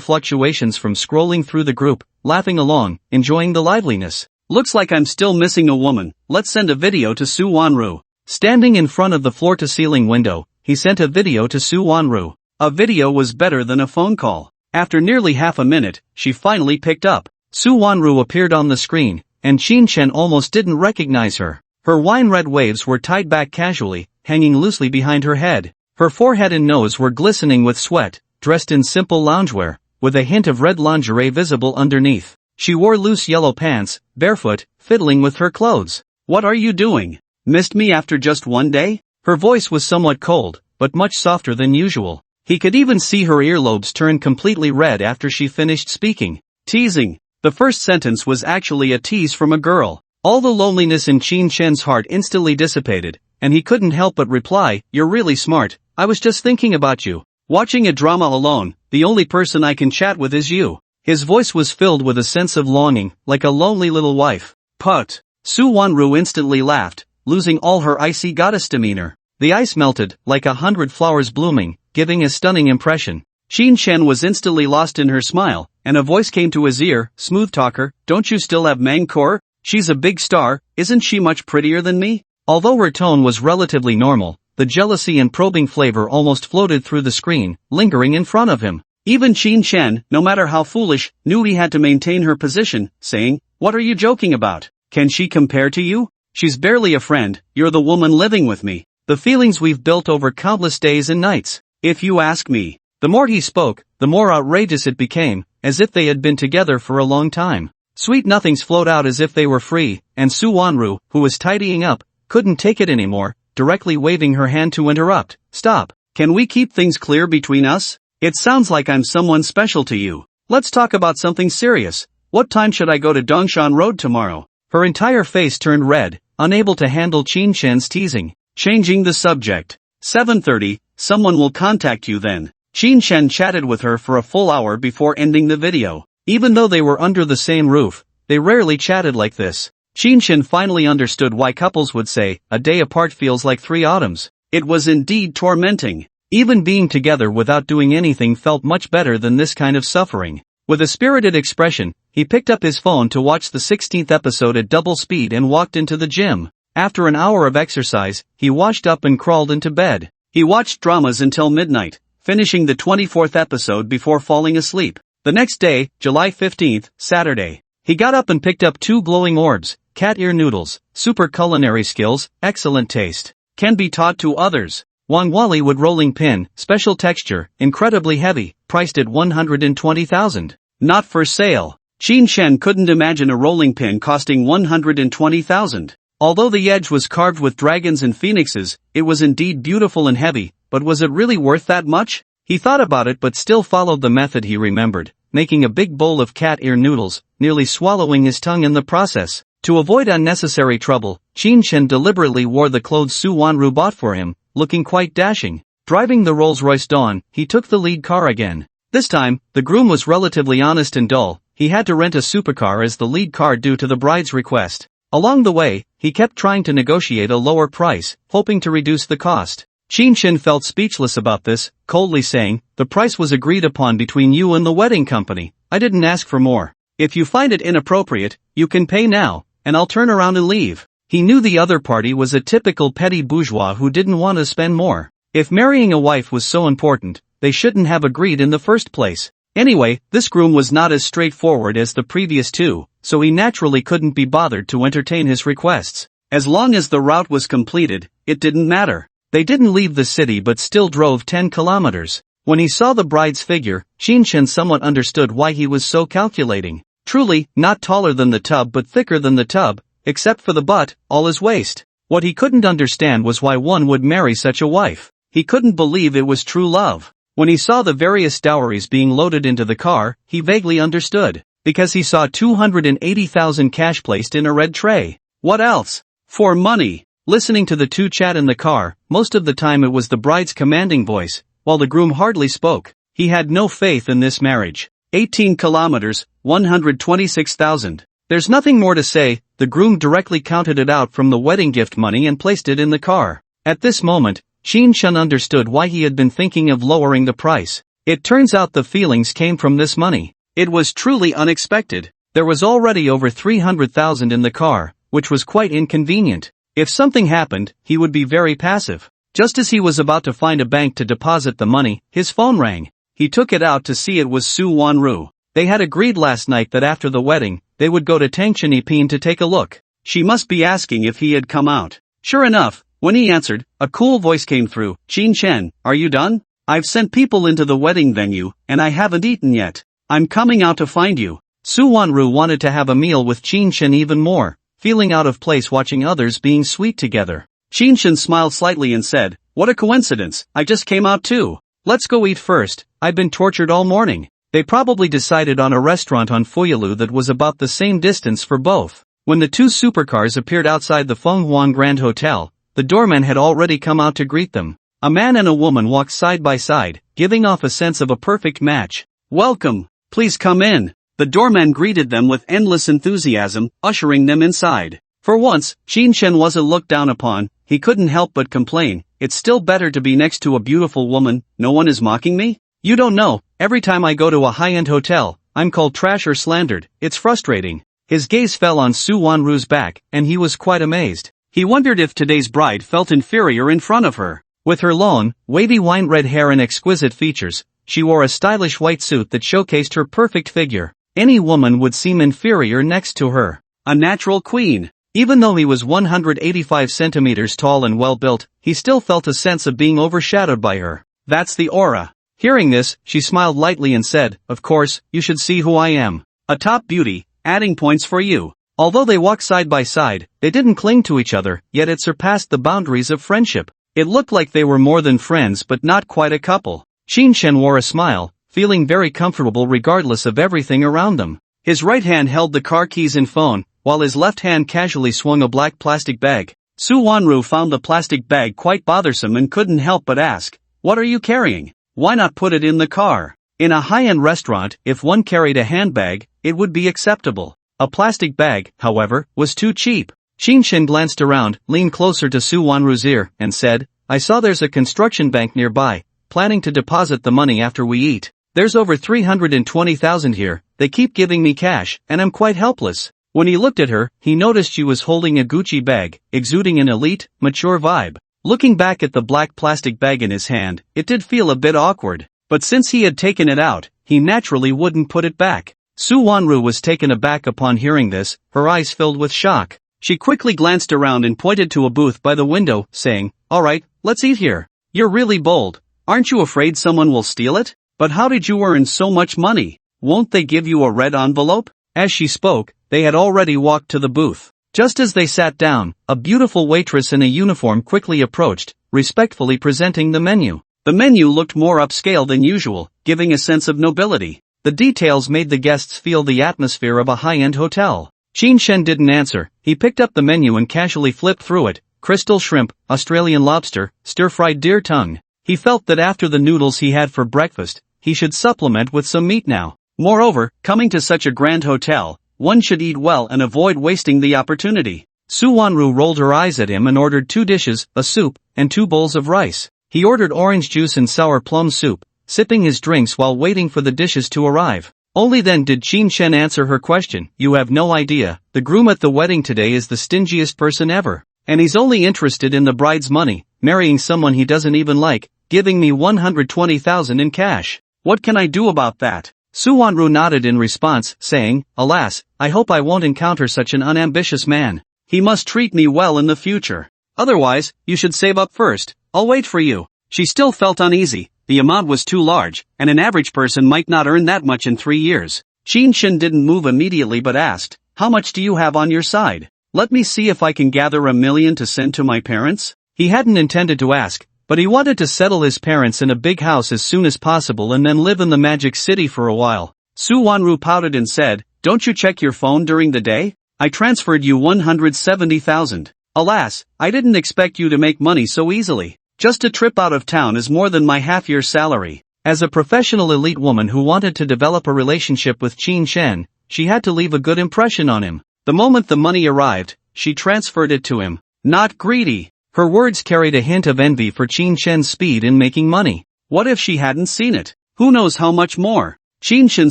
fluctuations from scrolling through the group, laughing along, enjoying the liveliness. Looks like I'm still missing a woman. Let's send a video to Su Wanru. Standing in front of the floor-to-ceiling window, he sent a video to Su Wanru. A video was better than a phone call. After nearly half a minute, she finally picked up. Su Wanru appeared on the screen, and Qin Shen almost didn't recognize her. Her wine-red waves were tied back casually, hanging loosely behind her head. Her forehead and nose were glistening with sweat, dressed in simple loungewear, with a hint of red lingerie visible underneath. She wore loose yellow pants, barefoot, fiddling with her clothes. What are you doing? Missed me after just one day? Her voice was somewhat cold, but much softer than usual. He could even see her earlobes turn completely red after she finished speaking. Teasing. The first sentence was actually a tease from a girl. All the loneliness in Qin Shen's heart instantly dissipated, and he couldn't help but reply, "You're really smart. I was just thinking about you. Watching a drama alone, the only person I can chat with is you." His voice was filled with a sense of longing, like a lonely little wife. Put. Su Wanru instantly laughed, losing all her icy goddess demeanor. The ice melted, like 100 flowers blooming, giving a stunning impression. Qin Shen was instantly lost in her smile, and a voice came to his ear, "Smooth talker, don't you still have Mangkor? She's a big star, isn't she much prettier than me?" Although her tone was relatively normal, the jealousy and probing flavor almost floated through the screen, lingering in front of him. Even Qin Shen, no matter how foolish, knew he had to maintain her position, saying, "What are you joking about? Can she compare to you? She's barely a friend, you're the woman living with me. The feelings we've built over countless days and nights. If you ask me." The more he spoke, the more outrageous it became, as if they had been together for a long time. Sweet nothings flowed out as if they were free, and Su Wanru, who was tidying up, couldn't take it anymore, directly waving her hand to interrupt. "Stop. Can we keep things clear between us? It sounds like I'm someone special to you. Let's talk about something serious. What time should I go to Dongshan Road tomorrow?" Her entire face turned red, unable to handle Qin Shen's teasing. Changing the subject. 7:30, someone will contact you then. Qin Shen chatted with her for a full hour before ending the video. Even though they were under the same roof, they rarely chatted like this. Qin Shen finally understood why couples would say, "A day apart feels like 3 autumns." It was indeed tormenting. Even being together without doing anything felt much better than this kind of suffering. With a spirited expression, he picked up his phone to watch the 16th episode at double speed and walked into the gym. After an hour of exercise, he washed up and crawled into bed. He watched dramas until midnight, finishing the 24th episode before falling asleep. The next day, July 15th, Saturday, he got up and picked up 2 glowing orbs, cat ear noodles, super culinary skills, excellent taste, can be taught to others. Wangwali wood rolling pin, special texture, incredibly heavy, priced at 120,000. Not for sale. Qin Shen couldn't imagine a rolling pin costing 120,000. Although the edge was carved with dragons and phoenixes, it was indeed beautiful and heavy, but was it really worth that much? He thought about it but still followed the method he remembered, making a big bowl of cat ear noodles, nearly swallowing his tongue in the process. To avoid unnecessary trouble, Qin Shen deliberately wore the clothes Su Wanru bought for him, looking quite dashing. Driving the Rolls-Royce Dawn, he took the lead car again. This time, the groom was relatively honest and dull. He had to rent a supercar as the lead car due to the bride's request. Along the way, he kept trying to negotiate a lower price, hoping to reduce the cost. Qin Shen felt speechless about this, coldly saying, "The price was agreed upon between you and the wedding company. I didn't ask for more. If you find it inappropriate, you can pay now, and I'll turn around and leave." He knew the other party was a typical petty bourgeois who didn't want to spend more. If marrying a wife was so important, they shouldn't have agreed in the first place. Anyway, this groom was not as straightforward as the previous two, so he naturally couldn't be bothered to entertain his requests. As long as the route was completed, it didn't matter. They didn't leave the city but still drove 10 kilometers. When he saw the bride's figure, Shin somewhat understood why he was so calculating. Truly, not taller than the tub but thicker than the tub, except for the butt, all his waist. What he couldn't understand was why one would marry such a wife. He couldn't believe it was true love. When he saw the various dowries being loaded into the car, he vaguely understood. Because he saw 280,000 cash placed in a red tray. What else? For money. Listening to the two chat in the car, most of the time it was the bride's commanding voice, while the groom hardly spoke. He had no faith in this marriage. 18 kilometers, 126,000. There's nothing more to say. The groom directly counted it out from the wedding gift money and placed it in the car. At this moment, Shin understood why he had been thinking of lowering the price. It turns out the feelings came from this money. It was truly unexpected. There was already over 300,000 in the car, which was quite inconvenient. If something happened, he would be very passive. Just as he was about to find a bank to deposit the money, his phone rang. He took it out to see it was Su Wanru. They had agreed last night that after the wedding, they would go to Tangshanipin to take a look. She must be asking if he had come out. Sure enough, when he answered, a cool voice came through. Shin Chen, are you done? I've sent people into the wedding venue, and I haven't eaten yet. I'm coming out to find you. Su Wanru wanted to have a meal with Shin even more, feeling out of place watching others being sweet together. Shin smiled slightly and said, what a coincidence, I just came out too. Let's go eat first, I've been tortured all morning. They probably decided on a restaurant on Fuyulu that was about the same distance for both. When the two supercars appeared outside the Fenghuang Grand Hotel, the doorman had already come out to greet them. A man and a woman walked side by side, giving off a sense of a perfect match. Welcome. Please come in. The doorman greeted them with endless enthusiasm, ushering them inside. For once, Shin wasn't looked down upon. He couldn't help but complain, it's still better to be next to a beautiful woman. No one is mocking me? You don't know, every time I go to a high-end hotel, I'm called trash or slandered. It's frustrating. His gaze fell on Su Wanru's back, and he was quite amazed. He wondered if today's bride felt inferior in front of her. With her long, wavy wine-red hair and exquisite features, she wore a stylish white suit that showcased her perfect figure. Any woman would seem inferior next to her. A natural queen. Even though he was 185 centimeters tall and well-built, he still felt a sense of being overshadowed by her. That's the aura. Hearing this, she smiled lightly and said, of course, you should see who I am. A top beauty, adding points for you. Although they walked side by side, they didn't cling to each other, yet it surpassed the boundaries of friendship. It looked like they were more than friends but not quite a couple. Shin wore a smile, feeling very comfortable regardless of everything around them. His right hand held the car keys and phone, while his left hand casually swung a black plastic bag. Su Wanru found the plastic bag quite bothersome and couldn't help but ask, what are you carrying? Why not put it in the car? In a high-end restaurant, if one carried a handbag, it would be acceptable. A plastic bag, however, was too cheap. Shin glanced around, leaned closer to Su Wanru's ear, and said, I saw there's a construction bank nearby, planning to deposit the money after we eat. There's over 320,000 here, they keep giving me cash, and I'm quite helpless. When he looked at her, he noticed she was holding a Gucci bag, exuding an elite, mature vibe. Looking back at the black plastic bag in his hand, it did feel a bit awkward. But since he had taken it out, he naturally wouldn't put it back. Su Wanru was taken aback upon hearing this, her eyes filled with shock. She quickly glanced around and pointed to a booth by the window, saying, alright, let's eat here. You're really bold. Aren't you afraid someone will steal it? But how did you earn so much money? Won't they give you a red envelope? As she spoke, they had already walked to the booth. Just as they sat down, a beautiful waitress in a uniform quickly approached, respectfully presenting the menu. The menu looked more upscale than usual, giving a sense of nobility. The details made the guests feel the atmosphere of a high-end hotel. Shin didn't answer. He picked up the menu and casually flipped through it. Crystal shrimp, Australian lobster, stir-fried deer tongue. He felt that after the noodles he had for breakfast, he should supplement with some meat now. Moreover, coming to such a grand hotel, one should eat well and avoid wasting the opportunity. Su Wanru rolled her eyes at him and ordered 2 dishes, a soup, and 2 bowls of rice. He ordered orange juice and sour plum soup, sipping his drinks while waiting for the dishes to arrive. Only then did Shin answer her question. You have no idea, the groom at the wedding today is the stingiest person ever. And he's only interested in the bride's money, marrying someone he doesn't even like, giving me 120,000 in cash. What can I do about that? Su Wanru nodded in response, saying, alas, I hope I won't encounter such an unambitious man. He must treat me well in the future. Otherwise, you should save up first. I'll wait for you. She still felt uneasy, the amount was too large, and an average person might not earn that much in 3 years. Qin Shen didn't move immediately but asked, "How much do you have on your side? Let me see if I can gather $1 million to send to my parents." He hadn't intended to ask, but he wanted to settle his parents in a big house as soon as possible and then live in the Magic City for a while. Su Wanru pouted and said, "Don't you check your phone during the day? I transferred you 170,000. Alas, I didn't expect you to make money so easily. Just a trip out of town is more than my half-year salary." As a professional elite woman who wanted to develop a relationship with Qin Shen, she had to leave a good impression on him. The moment the money arrived, she transferred it to him. Not greedy. Her words carried a hint of envy for Qin Shen's speed in making money. What if she hadn't seen it? Who knows how much more? Qin Shen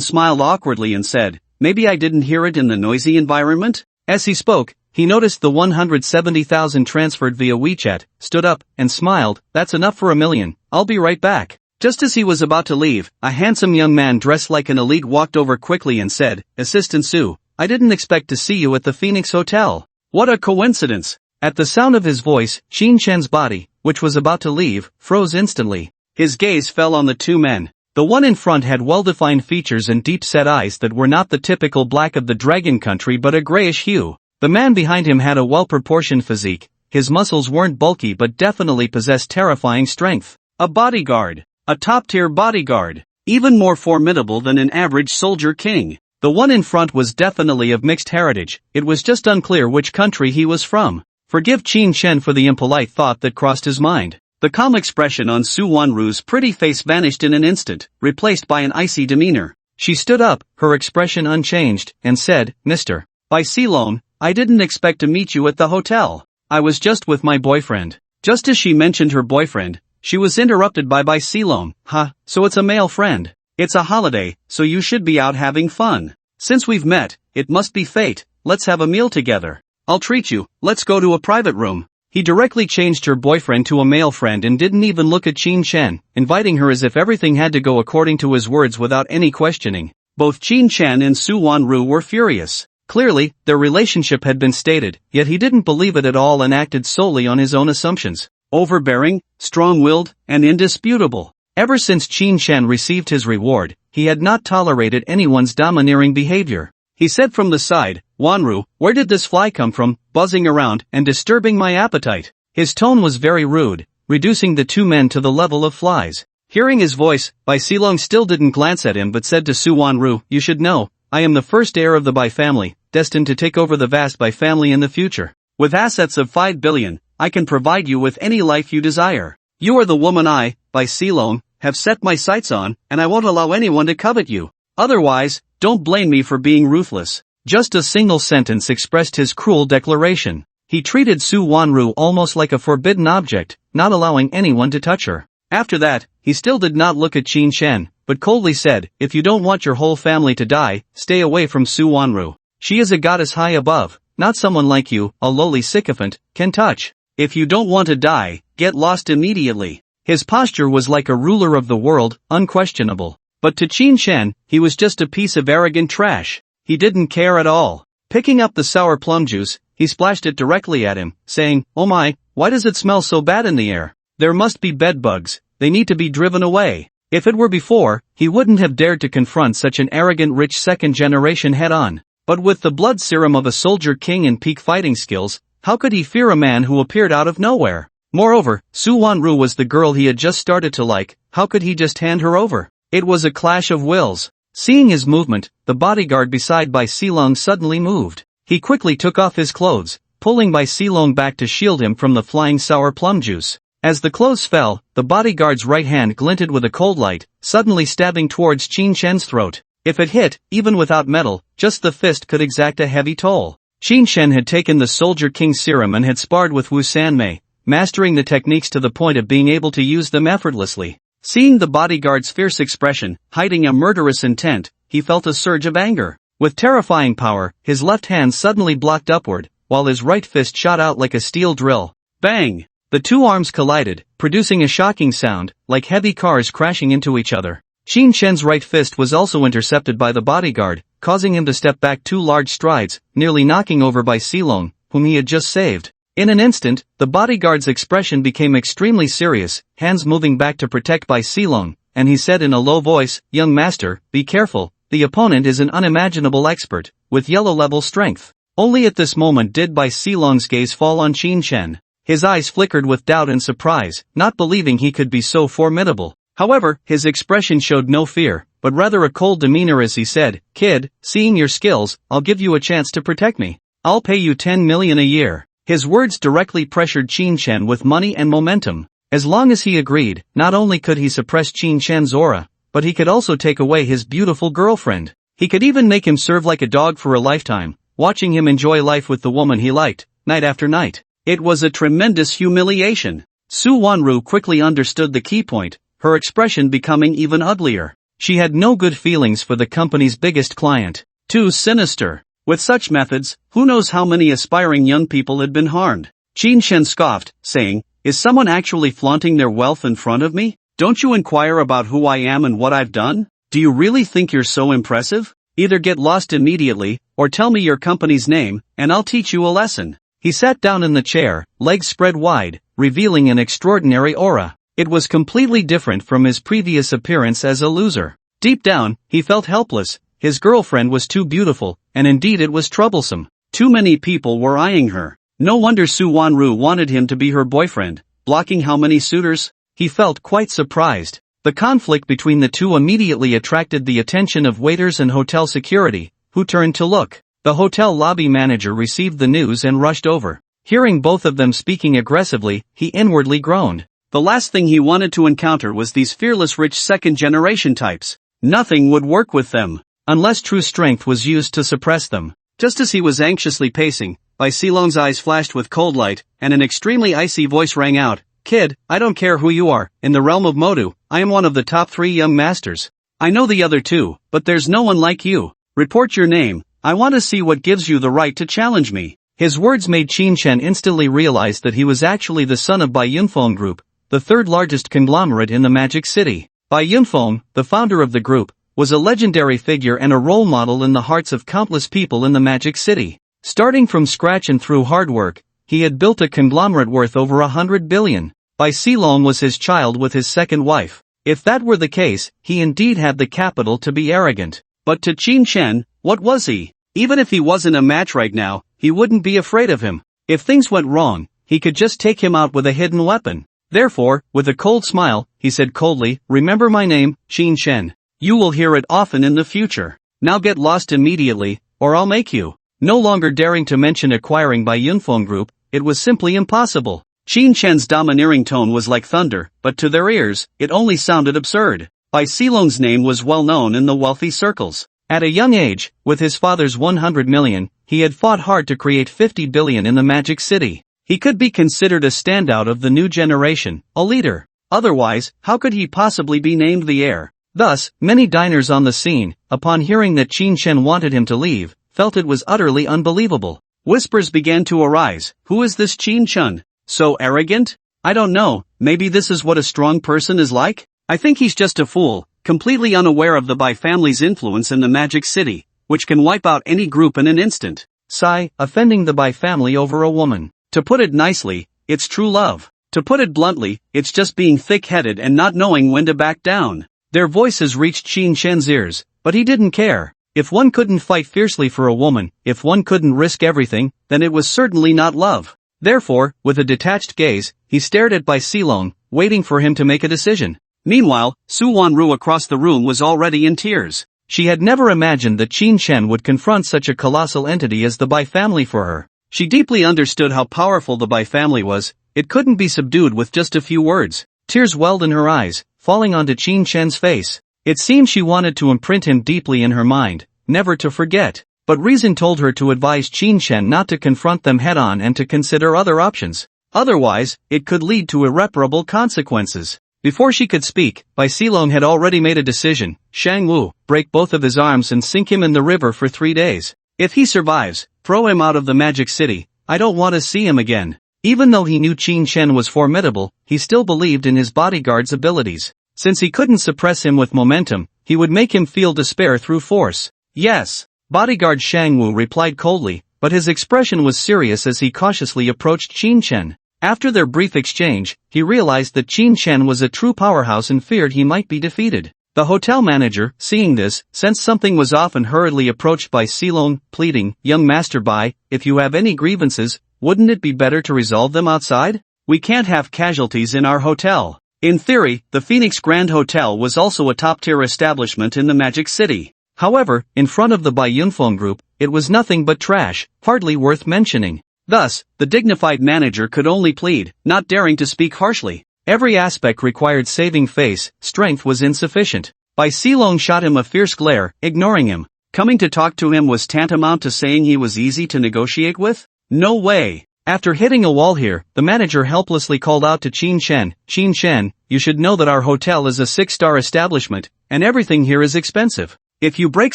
smiled awkwardly and said, "Maybe I didn't hear it in the noisy environment?" As he spoke, he noticed the 170,000 transferred via WeChat, stood up, and smiled, "That's enough for $1 million, I'll be right back." Just as he was about to leave, a handsome young man dressed like an elite walked over quickly and said, "Assistant Su, I didn't expect to see you at the Phoenix Hotel. What a coincidence." At the sound of his voice, Qin Shen's body, which was about to leave, froze instantly. His gaze fell on the two men. The one in front had well-defined features and deep-set eyes that were not the typical black of the dragon country but a grayish hue. The man behind him had a well-proportioned physique, his muscles weren't bulky but definitely possessed terrifying strength. A bodyguard. A top-tier bodyguard. Even more formidable than an average soldier king. The one in front was definitely of mixed heritage, it was just unclear which country he was from. Forgive Qin Shen for the impolite thought that crossed his mind. The calm expression on Su Wanru's pretty face vanished in an instant, replaced by an icy demeanor. She stood up, her expression unchanged, and said, "Mr. Bai Silong, I didn't expect to meet you at the hotel. I was just with my boyfriend." Just as she mentioned her boyfriend, she was interrupted by Bai Silong. "Huh, so it's a male friend. It's a holiday, so you should be out having fun. Since we've met, it must be fate, let's have a meal together. I'll treat you, let's go to a private room." He directly changed her boyfriend to a male friend and didn't even look at Qin Shen, inviting her as if everything had to go according to his words without any questioning. Both Qin Shen and Su Wanru were furious. Clearly, their relationship had been stated, yet he didn't believe it at all and acted solely on his own assumptions. Overbearing, strong-willed, and indisputable. Ever since Qin Shen received his reward, he had not tolerated anyone's domineering behavior. He said from the side, "Wanru, where did this fly come from, buzzing around and disturbing my appetite?" His tone was very rude, reducing the two men to the level of flies. Hearing his voice, Bai Silong still didn't glance at him but said to Su Wanru, "You should know, I am the first heir of the Bai family, destined to take over the vast Bai family in the future. With assets of 5 billion, I can provide you with any life you desire. You are the woman I, Bai Silong, have set my sights on, and I won't allow anyone to covet you. Otherwise, don't blame me for being ruthless." Just a single sentence expressed his cruel declaration. He treated Su Wanru almost like a forbidden object, not allowing anyone to touch her. After that, he still did not look at Qin Shen, but coldly said, "If you don't want your whole family to die, stay away from Su Wanru. She is a goddess high above, not someone like you, a lowly sycophant, can touch. If you don't want to die, get lost immediately." His posture was like a ruler of the world, unquestionable. But to Qin Shen, he was just a piece of arrogant trash. He didn't care at all. Picking up the sour plum juice, he splashed it directly at him, saying, "Oh my, why does it smell so bad in the air? There must be bed bugs, they need to be driven away." If it were before, he wouldn't have dared to confront such an arrogant rich second generation head-on. But with the blood serum of a soldier king and peak fighting skills, how could he fear a man who appeared out of nowhere? Moreover, Su Wanru was the girl he had just started to like, how could he just hand her over? It was a clash of wills. Seeing his movement, the bodyguard beside Bai Silong suddenly moved. He quickly took off his clothes, pulling Bai Silong back to shield him from the flying sour plum juice. As the clothes fell, the bodyguard's right hand glinted with a cold light, suddenly stabbing towards Qin Shen's throat. If it hit, even without metal, just the fist could exact a heavy toll. Qin Shen had taken the Soldier King serum and had sparred with Wu Sanmei, mastering the techniques to the point of being able to use them effortlessly. Seeing the bodyguard's fierce expression, hiding a murderous intent, he felt a surge of anger. With terrifying power, his left hand suddenly blocked upward, while his right fist shot out like a steel drill. Bang! The two arms collided, producing a shocking sound, like heavy cars crashing into each other. Qin Shen's right fist was also intercepted by the bodyguard, causing him to step back 2 large strides, nearly knocking over Bai Silong, whom he had just saved. In an instant, the bodyguard's expression became extremely serious, hands moving back to protect Bai Silong, and he said in a low voice, "Young master, be careful, the opponent is an unimaginable expert, with yellow-level strength." Only at this moment did Bai Silong's gaze fall on Qin Chen. His eyes flickered with doubt and surprise, not believing he could be so formidable. However, his expression showed no fear, but rather a cold demeanor as he said, "Kid, seeing your skills, I'll give you a chance to protect me. I'll pay you 10 million a year." His words directly pressured Qin Chen with money and momentum. As long as he agreed, not only could he suppress Qin Chen's aura, but he could also take away his beautiful girlfriend. He could even make him serve like a dog for a lifetime, watching him enjoy life with the woman he liked, night after night. It was a tremendous humiliation. Su Wanru quickly understood the key point, her expression becoming even uglier. She had no good feelings for the company's biggest client. Too sinister. With such methods, who knows how many aspiring young people had been harmed. Qin Chen scoffed, saying, "Is someone actually flaunting their wealth in front of me? Don't you inquire about who I am and what I've done? Do you really think you're so impressive? Either get lost immediately, or tell me your company's name, and I'll teach you a lesson." He sat down in the chair, legs spread wide, revealing an extraordinary aura. It was completely different from his previous appearance as a loser. Deep down, he felt helpless. His girlfriend was too beautiful, and indeed it was troublesome. Too many people were eyeing her. No wonder Su Wanru wanted him to be her boyfriend, blocking how many suitors? He felt quite surprised. The conflict between the two immediately attracted the attention of waiters and hotel security, who turned to look. The hotel lobby manager received the news and rushed over. Hearing both of them speaking aggressively, he inwardly groaned. The last thing he wanted to encounter was these fearless rich second-generation types. Nothing would work with them, unless true strength was used to suppress them. Just as he was anxiously pacing, Bai Silong's eyes flashed with cold light, and an extremely icy voice rang out, "Kid, I don't care who you are, in the realm of Modu, I am one of the top 3 young masters. I know the other 2, but there's no one like you. Report your name, I want to see what gives you the right to challenge me." His words made Qin Chen instantly realize that he was actually the son of Bai Yunfeng Group, the third largest conglomerate in the Magic City. Bai Yunfeng, the founder of the group, was a legendary figure and a role model in the hearts of countless people in the Magic City. Starting from scratch and through hard work, he had built a conglomerate worth over 100 billion. Bai Silong was his child with his second wife. If that were the case, he indeed had the capital to be arrogant. But to Qin Chen, what was he? Even if he wasn't a match right now, he wouldn't be afraid of him. If things went wrong, he could just take him out with a hidden weapon. Therefore, with a cold smile, he said coldly, "Remember my name, Qin Chen. You will hear it often in the future. Now get lost immediately, or I'll make you." No longer daring to mention acquiring by Yunfeng Group, it was simply impossible. Qin Chen's domineering tone was like thunder, but to their ears, it only sounded absurd. Bai Silong's name was well known in the wealthy circles. At a young age, with his father's 100 million, he had fought hard to create 50 billion in the Magic City. He could be considered a standout of the new generation, a leader. Otherwise, how could he possibly be named the heir? Thus, many diners on the scene, upon hearing that Qin Chen wanted him to leave, felt it was utterly unbelievable. Whispers began to arise. Who is this Qin Chen? So arrogant? I don't know, maybe this is what a strong person is like? I think he's just a fool, completely unaware of the Bai family's influence in the Magic City, which can wipe out any group in an instant. Sigh, offending the Bai family over a woman. To put it nicely, it's true love. To put it bluntly, it's just being thick-headed and not knowing when to back down. Their voices reached Qin Chen's ears, but he didn't care. If one couldn't fight fiercely for a woman, if one couldn't risk everything, then it was certainly not love. Therefore, with a detached gaze, he stared at Bai Silong, waiting for him to make a decision. Meanwhile, Su Wanru across the room was already in tears. She had never imagined that Qin Chen would confront such a colossal entity as the Bai family for her. She deeply understood how powerful the Bai family was. It couldn't be subdued with just a few words. Tears welled in her eyes, falling onto Qin Chen's face. It seemed she wanted to imprint him deeply in her mind, never to forget. But reason told her to advise Qin Chen not to confront them head-on and to consider other options. Otherwise, it could lead to irreparable consequences. Before she could speak, Bai Silong had already made a decision. Shang Wu, break both of his arms and sink him in the river for 3 days. If he survives, throw him out of the Magic City. I don't want to see him again. Even though he knew Qin Chen was formidable, he still believed in his bodyguard's abilities. Since he couldn't suppress him with momentum, he would make him feel despair through force. Yes. Bodyguard Shang Wu replied coldly, but his expression was serious as he cautiously approached Qin Chen. After their brief exchange, he realized that Qin Chen was a true powerhouse and feared he might be defeated. The hotel manager, seeing this, sensed something was off and hurriedly approached Bai Silong, pleading, "Young Master Bai, if you have any grievances, wouldn't it be better to resolve them outside? We can't have casualties in our hotel." In theory, the Phoenix Grand Hotel was also a top-tier establishment in the Magic City. However, in front of the Bai Yunfeng group, it was nothing but trash, hardly worth mentioning. Thus, the dignified manager could only plead, not daring to speak harshly. Every aspect required saving face, strength was insufficient. Bai Silong shot him a fierce glare, ignoring him. Coming to talk to him was tantamount to saying he was easy to negotiate with? No way! After hitting a wall here, the manager helplessly called out to Qin Chen, "Qin Chen, you should know that our hotel is a 6-star establishment, and everything here is expensive. If you break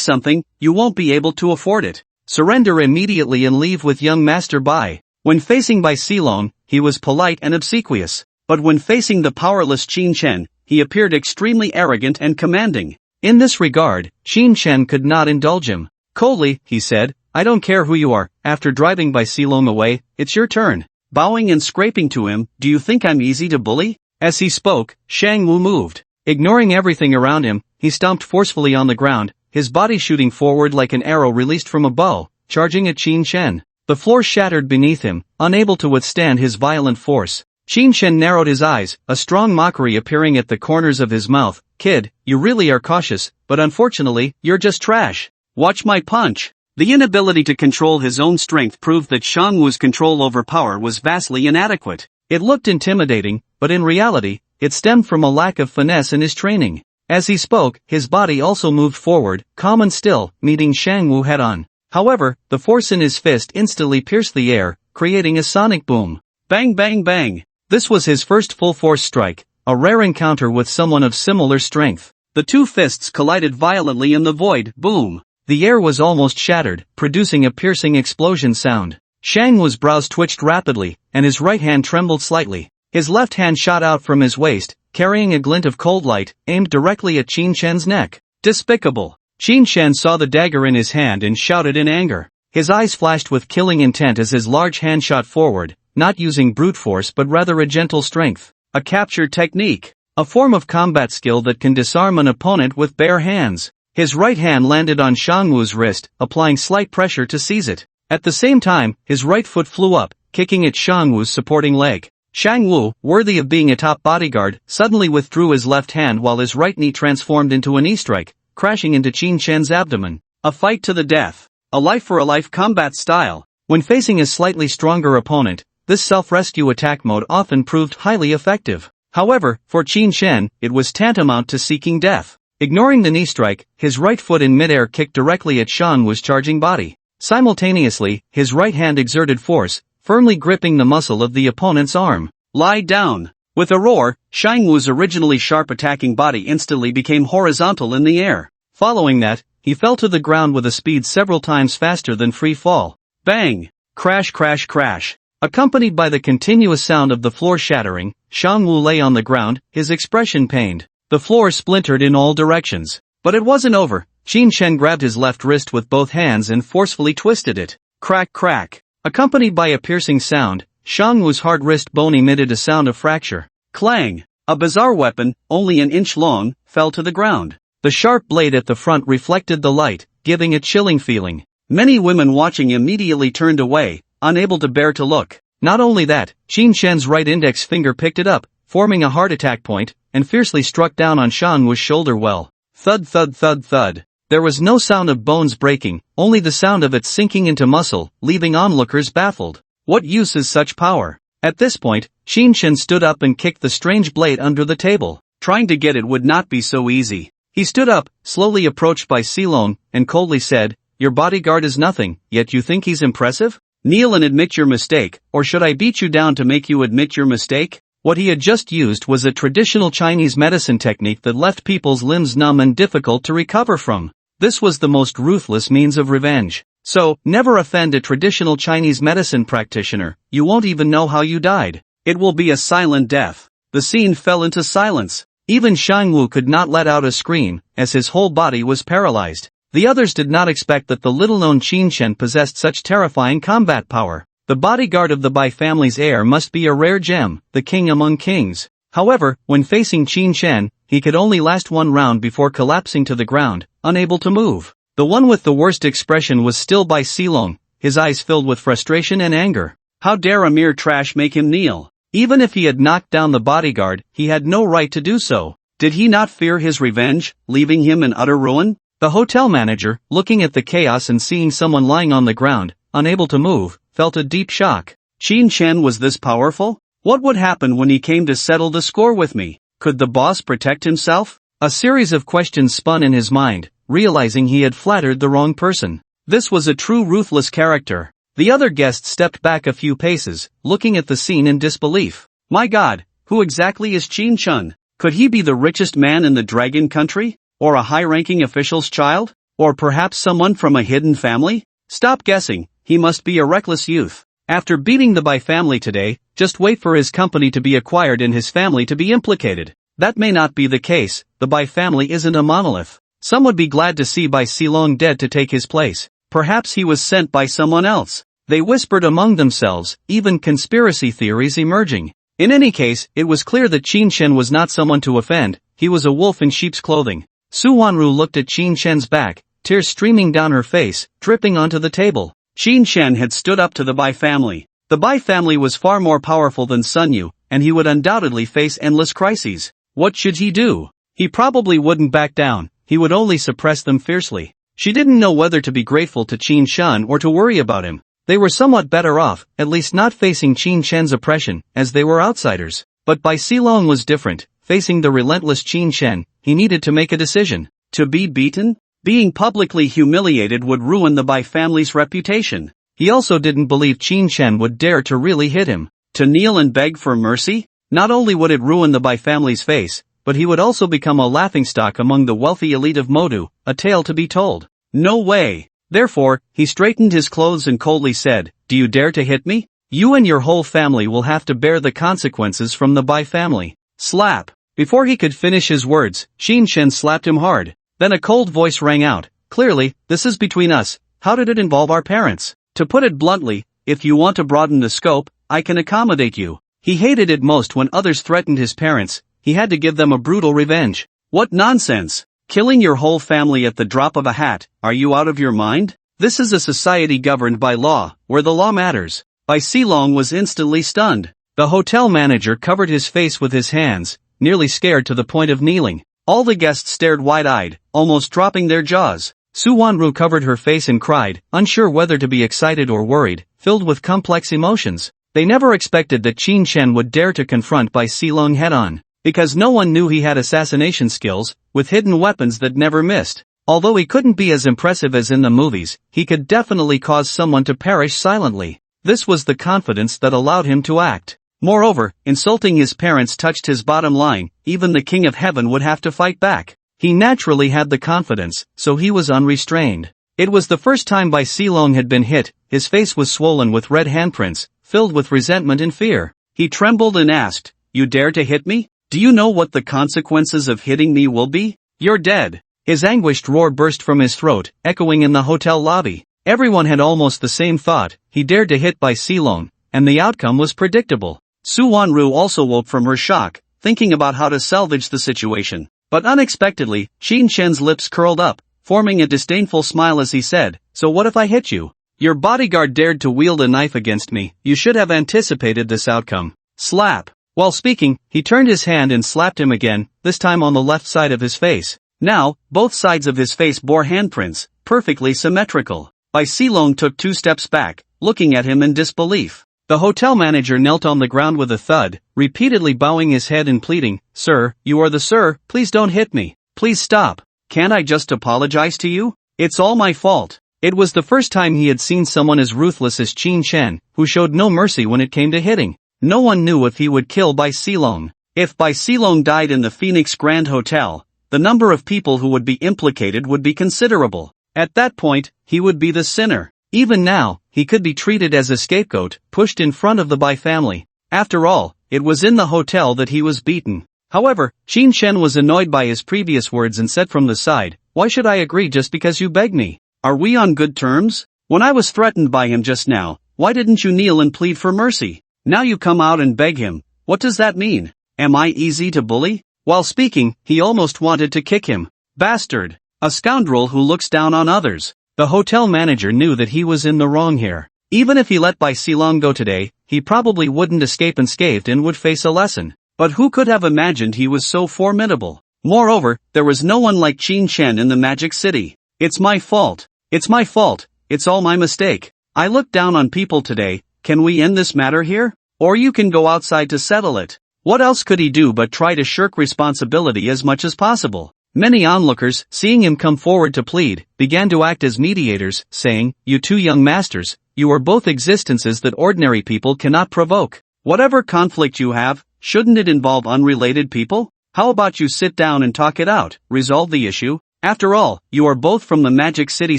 something, you won't be able to afford it. Surrender immediately and leave with young Master Bai." When facing Bai Silong, he was polite and obsequious. But when facing the powerless Qin Chen, he appeared extremely arrogant and commanding. In this regard, Qin Chen could not indulge him. Coldly, he said, "I don't care who you are." After driving Bai Silong away, "It's your turn." Bowing and scraping to him, "Do you think I'm easy to bully?" As he spoke, Shang Wu moved. Ignoring everything around him, he stomped forcefully on the ground, his body shooting forward like an arrow released from a bow, charging at Qin Chen. The floor shattered beneath him, unable to withstand his violent force. Qin Chen narrowed his eyes, a strong mockery appearing at the corners of his mouth. "Kid, you really are cautious, but unfortunately, you're just trash. Watch my punch." The inability to control his own strength proved that Shang Wu's control over power was vastly inadequate. It looked intimidating, but in reality, it stemmed from a lack of finesse in his training. As he spoke, his body also moved forward, calm and still, meeting Shang Wu head-on. However, the force in his fist instantly pierced the air, creating a sonic boom. Bang bang bang! This was his first full-force strike, a rare encounter with someone of similar strength. The two fists collided violently in the void, boom! The air was almost shattered, producing a piercing explosion sound. Shang Wu's brows twitched rapidly, and his right hand trembled slightly. His left hand shot out from his waist, carrying a glint of cold light, aimed directly at Qin Chen's neck. Despicable! Qin Chen saw the dagger in his hand and shouted in anger. His eyes flashed with killing intent as his large hand shot forward, not using brute force but rather a gentle strength. A capture technique. A form of combat skill that can disarm an opponent with bare hands. His right hand landed on Shang Wu's wrist, applying slight pressure to seize it. At the same time, his right foot flew up, kicking at Shang Wu's supporting leg. Shang Wu, worthy of being a top bodyguard, suddenly withdrew his left hand while his right knee transformed into a knee strike, crashing into Qin Chen's abdomen. A fight to the death. A life-for-a-life combat style. When facing a slightly stronger opponent, this self-rescue attack mode often proved highly effective. However, for Qin Chen, it was tantamount to seeking death. Ignoring the knee strike, his right foot in midair kicked directly at Shang Wu's charging body. Simultaneously, his right hand exerted force, firmly gripping the muscle of the opponent's arm. Lie down! With a roar, Shang Wu's originally sharp attacking body instantly became horizontal in the air. Following that, he fell to the ground with a speed several times faster than free fall. Bang! Crash crash crash! Accompanied by the continuous sound of the floor shattering, Shang Wu lay on the ground, his expression pained. The floor splintered in all directions. But it wasn't over. Qin Chen grabbed his left wrist with both hands and forcefully twisted it. Crack crack! Accompanied by a piercing sound, Shang Wu's hard wrist bone emitted a sound of fracture. Clang! A bizarre weapon, only an inch long, fell to the ground. The sharp blade at the front reflected the light, giving a chilling feeling. Many women watching immediately turned away, unable to bear to look. Not only that, Qin Chen's right index finger picked it up, forming a heart attack point, and fiercely struck down on Shang Wu's shoulder well. Thud thud thud thud. There was no sound of bones breaking, only the sound of it sinking into muscle, leaving onlookers baffled. What use is such power? At this point, Qin Chen stood up and kicked the strange blade under the table. Trying to get it would not be so easy. He stood up, slowly approached by Silong, and coldly said, "Your bodyguard is nothing, yet you think he's impressive? Kneel and admit your mistake, or should I beat you down to make you admit your mistake?" What he had just used was a traditional Chinese medicine technique that left people's limbs numb and difficult to recover from. This was the most ruthless means of revenge. So, never offend a traditional Chinese medicine practitioner, you won't even know how you died. It will be a silent death. The scene fell into silence. Even Shang Wu could not let out a scream, as his whole body was paralyzed. The others did not expect that the little-known Qin Shen possessed such terrifying combat power. The bodyguard of the Bai family's heir must be a rare gem, the king among kings. However, when facing Qin Shen, he could only last one round before collapsing to the ground, unable to move. The one with the worst expression was still Bai Silong, his eyes filled with frustration and anger. How dare a mere trash make him kneel? Even if he had knocked down the bodyguard, he had no right to do so. Did he not fear his revenge, leaving him in utter ruin? The hotel manager, looking at the chaos and seeing someone lying on the ground, unable to move, felt a deep shock. Qin Shen was this powerful? What would happen when he came to settle the score with me? Could the boss protect himself? A series of questions spun in his mind, realizing he had flattered the wrong person. This was a true ruthless character. The other guests stepped back a few paces, looking at the scene in disbelief. My God, who exactly is Qin Shen? Could he be the richest man in the dragon country? Or a high-ranking official's child? Or perhaps someone from a hidden family? Stop guessing, he must be a reckless youth. After beating the Bai family today, just wait for his company to be acquired and his family to be implicated. That may not be the case, the Bai family isn't a monolith. Some would be glad to see Bai Silong dead to take his place. Perhaps he was sent by someone else. They whispered among themselves, even conspiracy theories emerging. In any case, it was clear that Qin Shen was not someone to offend, he was a wolf in sheep's clothing. Su Wanru looked at Qin Shen's back, tears streaming down her face, dripping onto the table. Qin Shen had stood up to the Bai family. The Bai family was far more powerful than Sun Yu, and he would undoubtedly face endless crises. What should he do? He probably wouldn't back down, he would only suppress them fiercely. She didn't know whether to be grateful to Qin Shen or to worry about him. They were somewhat better off, at least not facing Qin Shen's oppression, as they were outsiders. But Bai Silong was different. Facing the relentless Qin Shen, he needed to make a decision. To be beaten? Being publicly humiliated would ruin the Bai family's reputation. He also didn't believe Qin Shen would dare to really hit him. To kneel and beg for mercy? Not only would it ruin the Bai family's face, but he would also become a laughingstock among the wealthy elite of Modu, a tale to be told. No way. Therefore, he straightened his clothes and coldly said, "Do you dare to hit me? You and your whole family will have to bear the consequences from the Bai family." Slap. Before he could finish his words, Qin Shen slapped him hard. Then a cold voice rang out. Clearly, this is between us. How did it involve our parents? To put it bluntly, if you want to broaden the scope, I can accommodate you. He hated it most when others threatened his parents. He had to give them a brutal revenge. What nonsense! Killing your whole family at the drop of a hat, are you out of your mind? This is a society governed by law, where the law matters. Bai Silong was instantly stunned. The hotel manager covered his face with his hands, nearly scared to the point of kneeling. All the guests stared wide-eyed, almost dropping their jaws. Su Wanru covered her face and cried, unsure whether to be excited or worried, filled with complex emotions. They never expected that Qin Shen would dare to confront Bai Silong head-on. Because no one knew he had assassination skills, with hidden weapons that never missed. Although he couldn't be as impressive as in the movies, he could definitely cause someone to perish silently. This was the confidence that allowed him to act. Moreover, insulting his parents touched his bottom line, even the King of Heaven would have to fight back. He naturally had the confidence, so he was unrestrained. It was the first time Bai Silong had been hit, his face was swollen with red handprints, filled with resentment and fear. He trembled and asked, "You dare to hit me? Do you know what the consequences of hitting me will be? You're dead." His anguished roar burst from his throat, echoing in the hotel lobby. Everyone had almost the same thought. He dared to hit Bai Silong, and the outcome was predictable. Su Wanru also woke from her shock, thinking about how to salvage the situation. But unexpectedly, Qin Shen's lips curled up, forming a disdainful smile as he said, "So what if I hit you? Your bodyguard dared to wield a knife against me. You should have anticipated this outcome." Slap. While speaking, he turned his hand and slapped him again, this time on the left side of his face. Now, both sides of his face bore handprints, perfectly symmetrical. Bai Silong took 2 steps back, looking at him in disbelief. The hotel manager knelt on the ground with a thud, repeatedly bowing his head and pleading, "Sir, you are the sir, please don't hit me. Please stop. Can't I just apologize to you? It's all my fault." It was the first time he had seen someone as ruthless as Qin Shen, who showed no mercy when it came to hitting. No one knew if he would kill Bai Silong. If Bai Silong died in the Phoenix Grand Hotel, the number of people who would be implicated would be considerable. At that point, he would be the sinner. Even now, he could be treated as a scapegoat, pushed in front of the Bai family. After all, it was in the hotel that he was beaten. However, Qin Shen was annoyed by his previous words and said from the side, Why should I agree just because you beg me? Are we on good terms? When I was threatened by him just now, why didn't you kneel and plead for mercy? Now you come out and beg him. What does that mean? Am I easy to bully? While speaking, he almost wanted to kick him. Bastard. A scoundrel who looks down on others. The hotel manager knew that he was in the wrong here. Even if he let Bai Silong go today, he probably wouldn't escape unscathed and would face a lesson. But who could have imagined he was so formidable? Moreover, there was no one like Qin Shen in the Magic City. It's my fault. It's my fault. It's all my mistake. I looked down on people today. Can we end this matter here? Or you can go outside to settle it. What else could he do but try to shirk responsibility as much as possible? Many onlookers, seeing him come forward to plead, began to act as mediators, saying, "You two young masters, you are both existences that ordinary people cannot provoke. Whatever conflict you have, shouldn't it involve unrelated people? How about you sit down and talk it out, resolve the issue? After all, you are both from the Magic City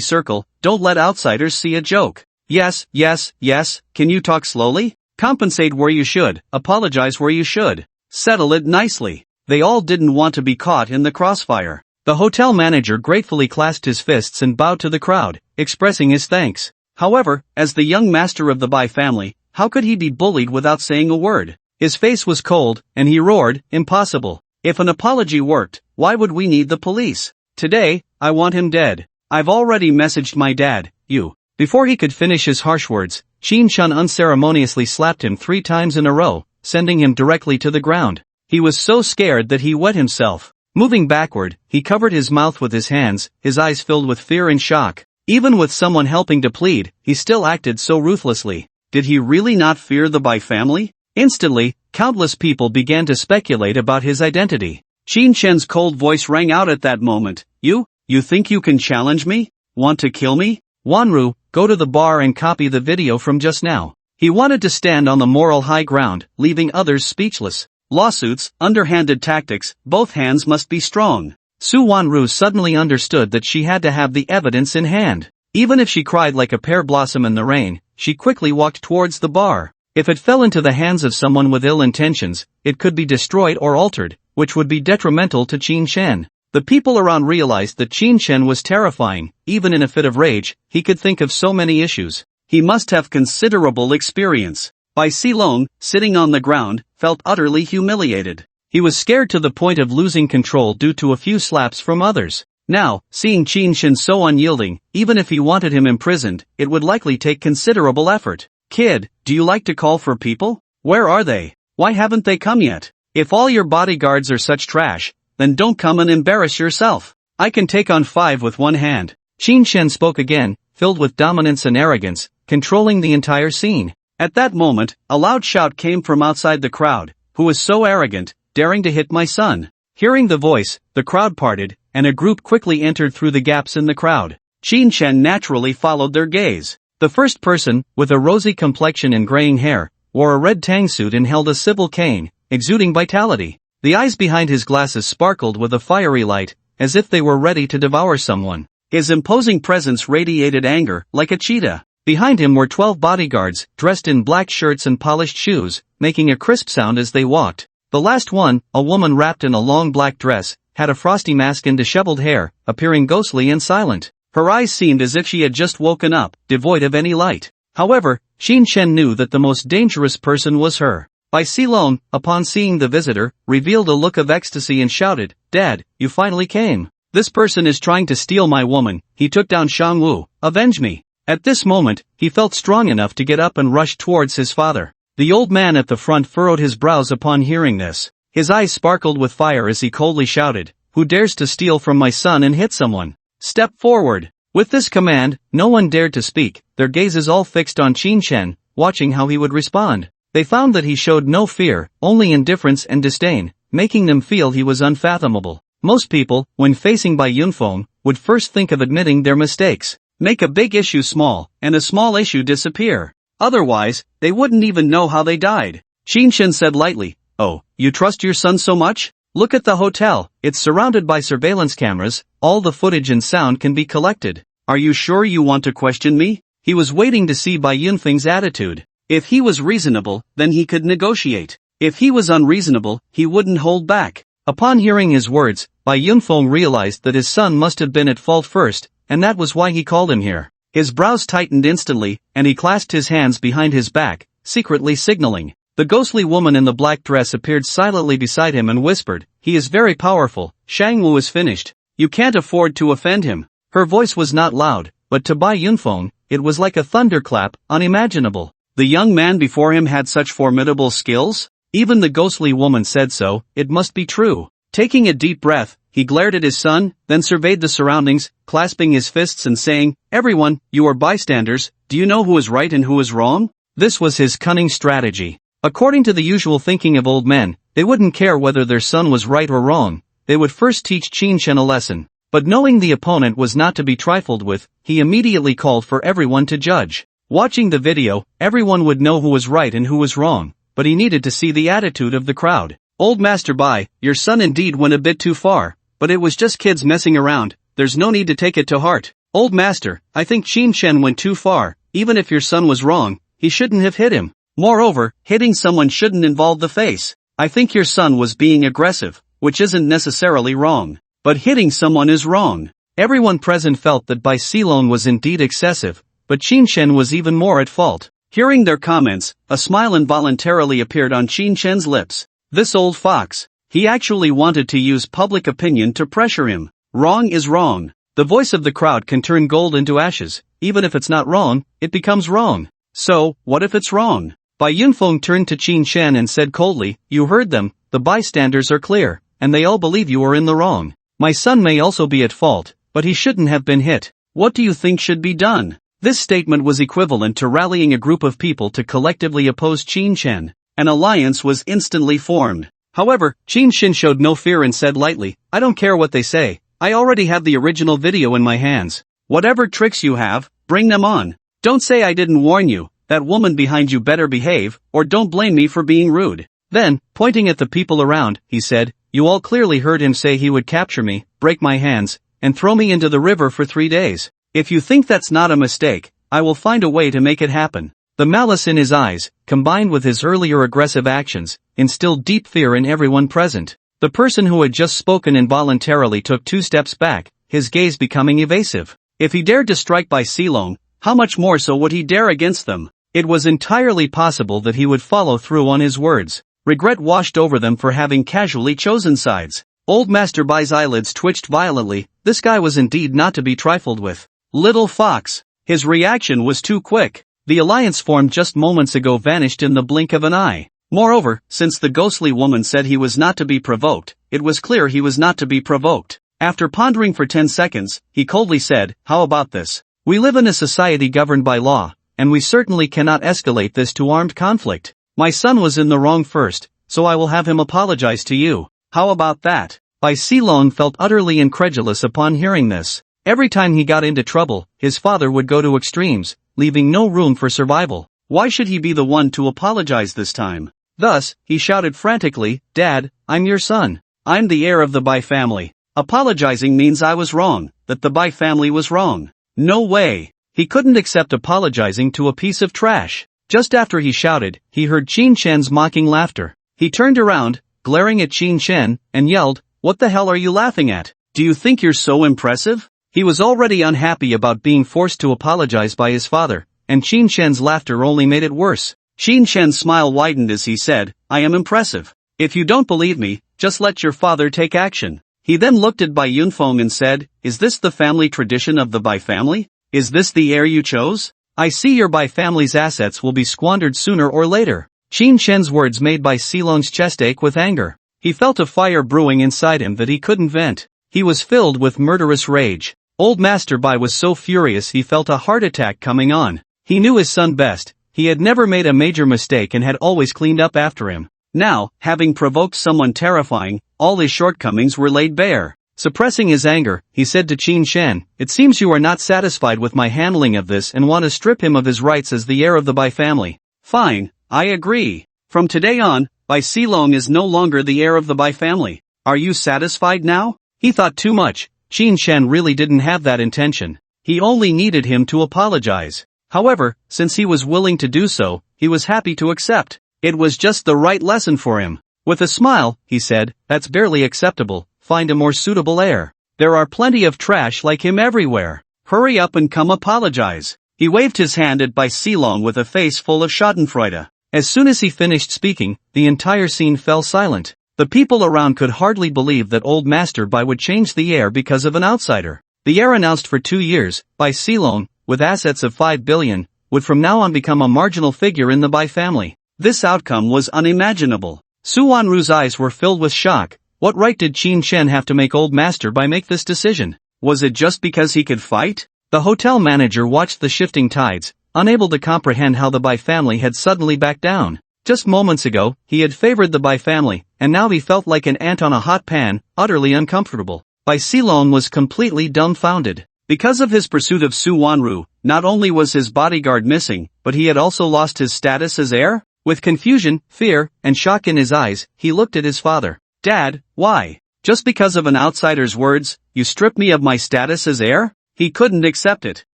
Circle, don't let outsiders see a joke. Yes, yes, yes, can you talk slowly? Compensate where you should, apologize where you should. Settle it nicely." They all didn't want to be caught in the crossfire. The hotel manager gratefully clasped his fists and bowed to the crowd, expressing his thanks. However, as the young master of the Bai family, how could he be bullied without saying a word? His face was cold, and he roared, "Impossible. If an apology worked, why would we need the police? Today, I want him dead. I've already messaged my dad, you." Before he could finish his harsh words, Qin Shun unceremoniously slapped him 3 times in a row, sending him directly to the ground. He was so scared that he wet himself. Moving backward, he covered his mouth with his hands, his eyes filled with fear and shock. Even with someone helping to plead, he still acted so ruthlessly. Did he really not fear the Bai family? Instantly, countless people began to speculate about his identity. Qin Shen's cold voice rang out at that moment. You think you can challenge me? Want to kill me? Wanru, go to the bar and copy the video from just now. He wanted to stand on the moral high ground, leaving others speechless. Lawsuits, underhanded tactics, both hands must be strong. Su Wanru suddenly understood that she had to have the evidence in hand. Even if she cried like a pear blossom in the rain, she quickly walked towards the bar. If it fell into the hands of someone with ill intentions, it could be destroyed or altered, which would be detrimental to Qin Shen. The people around realized that Qin Shen was terrifying. Even in a fit of rage, he could think of so many issues. He must have considerable experience. Bai Silong, sitting on the ground, felt utterly humiliated. He was scared to the point of losing control due to a few slaps from others. Now, seeing Qin Shen so unyielding, even if he wanted him imprisoned, it would likely take considerable effort. "Kid, do you like to call for people? Where are they? Why haven't they come yet? If all your bodyguards are such trash, then don't come and embarrass yourself. I can take on 5 with one hand." Qin Shen spoke again, filled with dominance and arrogance, controlling the entire scene. At that moment, a loud shout came from outside the crowd. "Who is so arrogant, daring to hit my son?" Hearing the voice, the crowd parted, and a group quickly entered through the gaps in the crowd. Qin Shen naturally followed their gaze. The first person, with a rosy complexion and graying hair, wore a red tang suit and held a civil cane, exuding vitality. The eyes behind his glasses sparkled with a fiery light, as if they were ready to devour someone. His imposing presence radiated anger, like a cheetah. Behind him were 12 bodyguards, dressed in black shirts and polished shoes, making a crisp sound as they walked. The last one, a woman wrapped in a long black dress, had a frosty mask and disheveled hair, appearing ghostly and silent. Her eyes seemed as if she had just woken up, devoid of any light. However, Qin Shen knew that the most dangerous person was her. Bai Silong, upon seeing the visitor, revealed a look of ecstasy and shouted, "Dad, you finally came. This person is trying to steal my woman." He took down Shang Wu. "Avenge me." At this moment, he felt strong enough to get up and rush towards his father. The old man at the front furrowed his brows upon hearing this. His eyes sparkled with fire as he coldly shouted, "Who dares to steal from my son and hit someone? Step forward." With this command, no one dared to speak, their gazes all fixed on Qin Shen, watching how he would respond. They found that he showed no fear, only indifference and disdain, making them feel he was unfathomable. Most people, when facing Bai Yunfeng, would first think of admitting their mistakes. Make a big issue small, and a small issue disappear. Otherwise, they wouldn't even know how they died. Qin Shen said lightly, "Oh, you trust your son so much? Look at the hotel, it's surrounded by surveillance cameras, all the footage and sound can be collected. Are you sure you want to question me?" He was waiting to see Bai Yunfeng's attitude. If he was reasonable, then he could negotiate. If he was unreasonable, he wouldn't hold back. Upon hearing his words, Bai Yunfeng realized that his son must have been at fault first, and that was why he called him here. His brows tightened instantly, and he clasped his hands behind his back, secretly signaling. The ghostly woman in the black dress appeared silently beside him and whispered, "He is very powerful, Shangwu is finished. You can't afford to offend him." Her voice was not loud, but to Bai Yunfeng, it was like a thunderclap, unimaginable. The young man before him had such formidable skills? Even the ghostly woman said so, it must be true. Taking a deep breath, he glared at his son, then surveyed the surroundings, clasping his fists and saying, "Everyone, you are bystanders, do you know who is right and who is wrong?" This was his cunning strategy. According to the usual thinking of old men, they wouldn't care whether their son was right or wrong. They would first teach Qin Shen a lesson. But knowing the opponent was not to be trifled with, he immediately called for everyone to judge. Watching the video, everyone would know who was right and who was wrong, but he needed to see the attitude of the crowd. "Old Master Bai, your son indeed went a bit too far, but it was just kids messing around, there's no need to take it to heart." "Old Master, I think Qin Shen went too far, even if your son was wrong, he shouldn't have hit him. Moreover, hitting someone shouldn't involve the face. I think your son was being aggressive, which isn't necessarily wrong. But hitting someone is wrong." Everyone present felt that Bai Silong was indeed excessive, but Qin Shen was even more at fault. Hearing their comments, a smile involuntarily appeared on Qin Shen's lips. This old fox. He actually wanted to use public opinion to pressure him. Wrong is wrong. The voice of the crowd can turn gold into ashes. Even if it's not wrong, it becomes wrong. So, what if it's wrong? Bai Yunfeng turned to Qin Shen and said coldly, "You heard them, the bystanders are clear, and they all believe you are in the wrong. My son may also be at fault, but he shouldn't have been hit. What do you think should be done?" This statement was equivalent to rallying a group of people to collectively oppose Qin Shen. An alliance was instantly formed. However, Qin Shen showed no fear and said lightly, "I don't care what they say, I already have the original video in my hands. Whatever tricks you have, bring them on. Don't say I didn't warn you, that woman behind you better behave, or don't blame me for being rude." Then, pointing at the people around, he said, "You all clearly heard him say he would capture me, break my hands, and throw me into the river for 3 days. If you think that's not a mistake, I will find a way to make it happen." The malice in his eyes, combined with his earlier aggressive actions, instilled deep fear in everyone present. The person who had just spoken involuntarily took 2 steps back, his gaze becoming evasive. If he dared to strike Bai Silong, how much more so would he dare against them? It was entirely possible that he would follow through on his words. Regret washed over them for having casually chosen sides. Old Master Bai's eyelids twitched violently. This guy was indeed not to be trifled with. Little fox. His reaction was too quick. The alliance formed just moments ago vanished in the blink of an eye. Moreover, since the ghostly woman said he was not to be provoked, it was clear he was not to be provoked. After pondering for 10 seconds, he coldly said, "How about this? We live in a society governed by law, and we certainly cannot escalate this to armed conflict. My son was in the wrong first, so I will have him apologize to you. How about that?" Bai Silong felt utterly incredulous upon hearing this. Every time he got into trouble, his father would go to extremes, leaving no room for survival. Why should he be the one to apologize this time? Thus, he shouted frantically, "Dad, I'm your son. I'm the heir of the Bai family. Apologizing means I was wrong, that the Bai family was wrong. No way." He couldn't accept apologizing to a piece of trash. Just after he shouted, he heard Qin Shen's mocking laughter. He turned around, glaring at Qin Shen, and yelled, "What the hell are you laughing at? Do you think you're so impressive?" He was already unhappy about being forced to apologize by his father, and Qin Shen's laughter only made it worse. Qin Shen's smile widened as he said, "I am impressive. If you don't believe me, just let your father take action." He then looked at Bai Yunfeng and said, "Is this the family tradition of the Bai family? Is this the heir you chose? I see your Bai family's assets will be squandered sooner or later." Qin Shen's words made Bai Silong's chest ache with anger. He felt a fire brewing inside him that he couldn't vent. He was filled with murderous rage. Old Master Bai was so furious he felt a heart attack coming on. He knew his son best. He had never made a major mistake and had always cleaned up after him. Now, having provoked someone terrifying, all his shortcomings were laid bare. Suppressing his anger, he said to Qin Shen, "It seems you are not satisfied with my handling of this and want to strip him of his rights as the heir of the Bai family. Fine, I agree. From today on, Bai Silong is no longer the heir of the Bai family. Are you satisfied now?" He thought too much. Qin Shen really didn't have that intention. He only needed him to apologize. However, since he was willing to do so, he was happy to accept. It was just the right lesson for him. With a smile, he said, "That's barely acceptable. find a more suitable heir. There are plenty of trash like him everywhere. Hurry up and come apologize. He waved his hand at Bai Silong with a face full of schadenfreude. As soon as he finished speaking, the entire scene fell silent. The people around could hardly believe that old Master Bai would change the heir because of an outsider. The heir announced for 2 years, Bai Silong, with assets of 5 billion, would from now on become a marginal figure in the Bai family. This outcome was unimaginable. Su Wanru's eyes were filled with shock. What right did Qin Shen have to make old Master Bai make this decision? Was it just because he could fight? The hotel manager watched the shifting tides, unable to comprehend how the Bai family had suddenly backed down. Just moments ago, he had favored the Bai family, and now he felt like an ant on a hot pan, utterly uncomfortable. Bai Silong was completely dumbfounded. Because of his pursuit of Su Wanru, not only was his bodyguard missing, but he had also lost his status as heir? With confusion, fear, and shock in his eyes, he looked at his father. Dad, why? Just because of an outsider's words, you strip me of my status as heir? He couldn't accept it.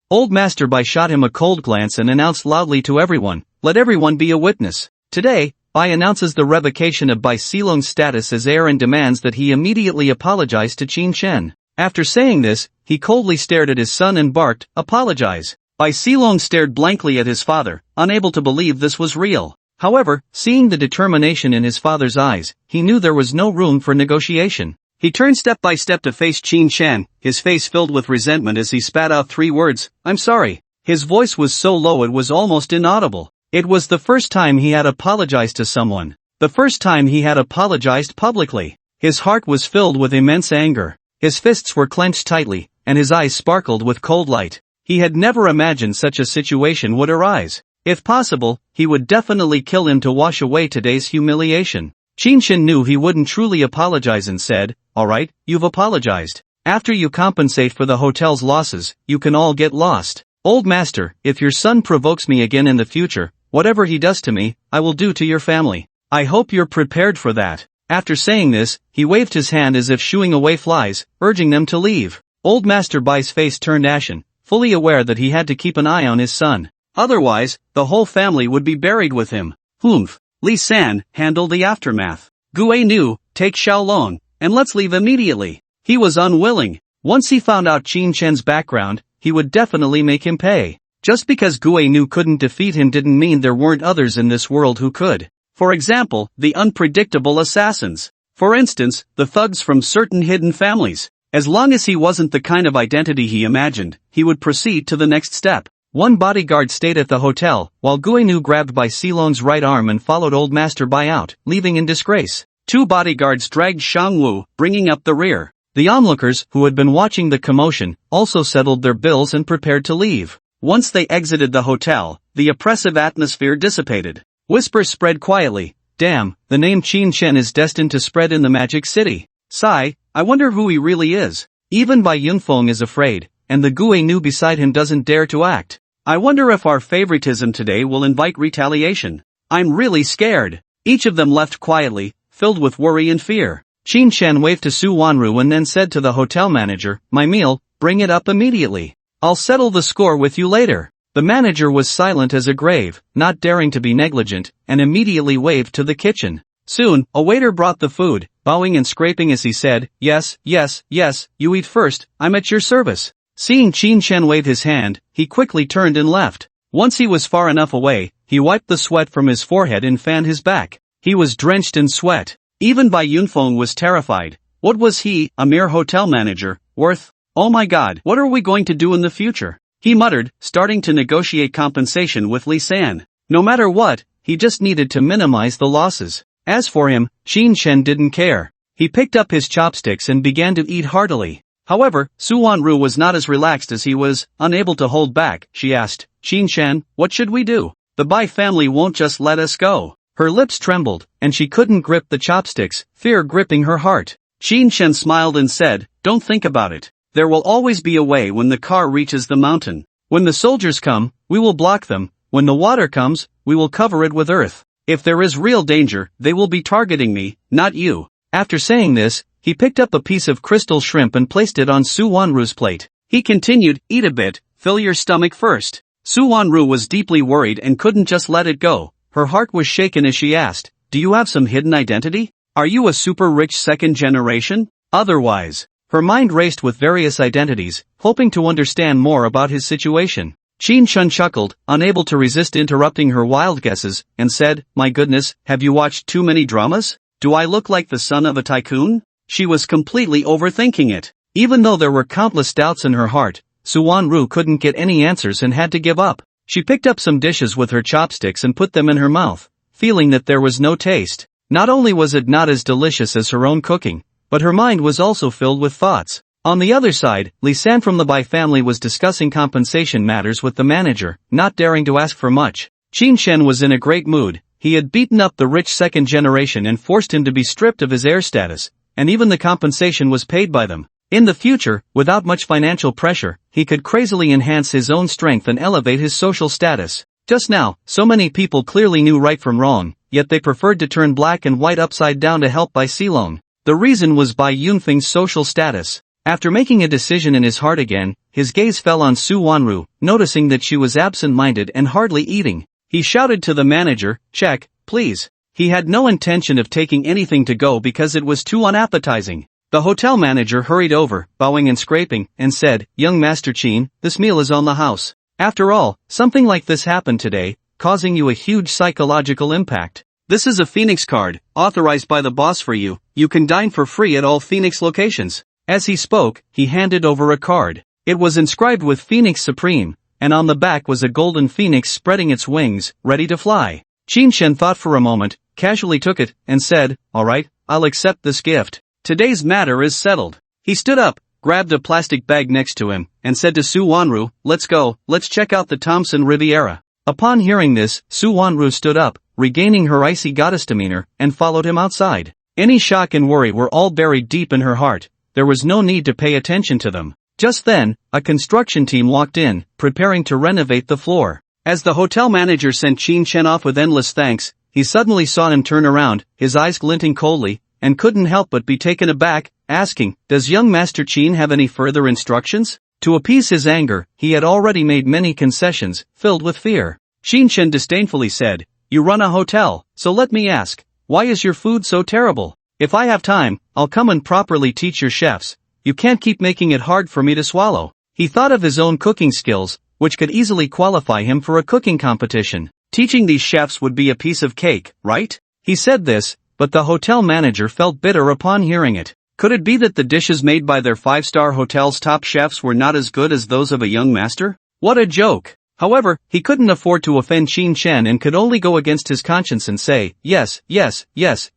Old Master Bai shot him a cold glance and announced loudly to everyone, let everyone be a witness. Today, Bai announces the revocation of Bai Silong's status as heir and demands that he immediately apologize to Qin Shen. After saying this, he coldly stared at his son and barked, apologize. Bai Silong stared blankly at his father, unable to believe this was real. However, seeing the determination in his father's eyes, he knew there was no room for negotiation. He turned step by step to face Qin Shen, his face filled with resentment as he spat out 3 words, I'm sorry. His voice was so low it was almost inaudible. It was the first time he had apologized to someone. The first time he had apologized publicly. His heart was filled with immense anger. His fists were clenched tightly, and his eyes sparkled with cold light. He had never imagined such a situation would arise. If possible, he would definitely kill him to wash away today's humiliation. Qin Shen knew he wouldn't truly apologize and said, alright, you've apologized. After you compensate for the hotel's losses, you can all get lost. Old Master, if your son provokes me again in the future, whatever he does to me, I will do to your family. I hope you're prepared for that. After saying this, he waved his hand as if shooing away flies, urging them to leave. Old Master Bai's face turned ashen, fully aware that he had to keep an eye on his son. Otherwise, the whole family would be buried with him. Humph. Li San, handle the aftermath. Gue Nu, take Xiaolong, and let's leave immediately. He was unwilling. Once he found out Qin Shen's background, he would definitely make him pay. Just because Gue Nu couldn't defeat him didn't mean there weren't others in this world who could. For example, the unpredictable assassins. For instance, the thugs from certain hidden families. As long as he wasn't the kind of identity he imagined, he would proceed to the next step. One bodyguard stayed at the hotel, while Gue Nu grabbed Bai Silong's right arm and followed Old Master Bai out, leaving in disgrace. 2 bodyguards dragged Shang Wu, bringing up the rear. The onlookers, who had been watching the commotion, also settled their bills and prepared to leave. Once they exited the hotel, the oppressive atmosphere dissipated. Whispers spread quietly, damn, the name Qin Shen is destined to spread in the Magic City. Sigh, I wonder who he really is. Even Bai Yunfeng is afraid, and the Gue Nu beside him doesn't dare to act. I wonder if our favoritism today will invite retaliation. I'm really scared. Each of them left quietly, filled with worry and fear. Qin Shen waved to Su Wanru and then said to the hotel manager, my meal, bring it up immediately. I'll settle the score with you later. The manager was silent as a grave, not daring to be negligent, and immediately waved to the kitchen. Soon, a waiter brought the food, bowing and scraping as he said, yes, yes, yes, you eat first, I'm at your service. Seeing Qin Shen wave his hand, he quickly turned and left. Once he was far enough away, he wiped the sweat from his forehead and fanned his back. He was drenched in sweat. Even Bai Yunfeng was terrified. What was he, a mere hotel manager, worth? Oh my god, what are we going to do in the future? He muttered, starting to negotiate compensation with Li San. No matter what, he just needed to minimize the losses. As for him, Qin Shen didn't care. He picked up his chopsticks and began to eat heartily. However, Su Wanru was not as relaxed as he was, unable to hold back. She asked, Qin Shen, what should we do? The Bai family won't just let us go. Her lips trembled, and she couldn't grip the chopsticks, fear gripping her heart. Qin Shen smiled and said, don't think about it. There will always be a way when the car reaches the mountain. When the soldiers come, we will block them. When the water comes, we will cover it with earth. If there is real danger, they will be targeting me, not you. After saying this, he picked up a piece of crystal shrimp and placed it on Su Wanru's plate. He continued, eat a bit, fill your stomach first. Su Wanru was deeply worried and couldn't just let it go. Her heart was shaken as she asked, do you have some hidden identity? Are you a super rich second generation? Otherwise, her mind raced with various identities, hoping to understand more about his situation. Qin Shun chuckled, unable to resist interrupting her wild guesses, and said, "My goodness, have you watched too many dramas? Do I look like the son of a tycoon?" She was completely overthinking it. Even though there were countless doubts in her heart, Suwon-ru couldn't get any answers and had to give up. She picked up some dishes with her chopsticks and put them in her mouth, feeling that there was no taste. Not only was it not as delicious as her own cooking, but her mind was also filled with thoughts. On the other side, Lee-san from the Bai family was discussing compensation matters with the manager, not daring to ask for much. Qin Shen was in a great mood. He had beaten up the rich second generation and forced him to be stripped of his heir status, and even the compensation was paid by them. In the future, without much financial pressure, he could crazily enhance his own strength and elevate his social status. Just now, so many people clearly knew right from wrong, yet they preferred to turn black and white upside down to help Bai Silong. The reason was Bai Yunfeng's social status. After making a decision in his heart again, his gaze fell on Suwon-ru, noticing that she was absent-minded and hardly eating. He shouted to the manager, "Check, please." He had no intention of taking anything to go because it was too unappetizing. The hotel manager hurried over, bowing and scraping, and said, "Young Master Qin, this meal is on the house. After all, something like this happened today, causing you a huge psychological impact. This is a Phoenix card, authorized by the boss for you. You can dine for free at all Phoenix locations." As he spoke, he handed over a card. It was inscribed with Phoenix Supreme, and on the back was a golden phoenix spreading its wings, ready to fly. Qin Shen thought for a moment, casually took it, and said, "All right, I'll accept this gift. Today's matter is settled." He stood up, grabbed a plastic bag next to him, and said to Suwon-ru, "Let's go, let's check out the Thompson Riviera." Upon hearing this, Suwon-ru stood up, regaining her icy goddess demeanor, and followed him outside. Any shock and worry were all buried deep in her heart. There was no need to pay attention to them. Just then, a construction team walked in, preparing to renovate the floor. As the hotel manager sent Qin Shen off with endless thanks, he suddenly saw him turn around, his eyes glinting coldly, and couldn't help but be taken aback, asking, "Does young Master Qin have any further instructions?" To appease his anger, he had already made many concessions, filled with fear. Qin Shen disdainfully said, "You run a hotel, so let me ask, why is your food so terrible? If I have time, I'll come and properly teach your chefs. You can't keep making it hard for me to swallow." He thought of his own cooking skills, which could easily qualify him for a cooking competition. Teaching these chefs would be a piece of cake, right? He said this, but the hotel manager felt bitter upon hearing it. Could it be that the dishes made by their five-star hotel's top chefs were not as good as those of a young master? What a joke! However, he couldn't afford to offend Qin Shen and could only go against his conscience and say, yes,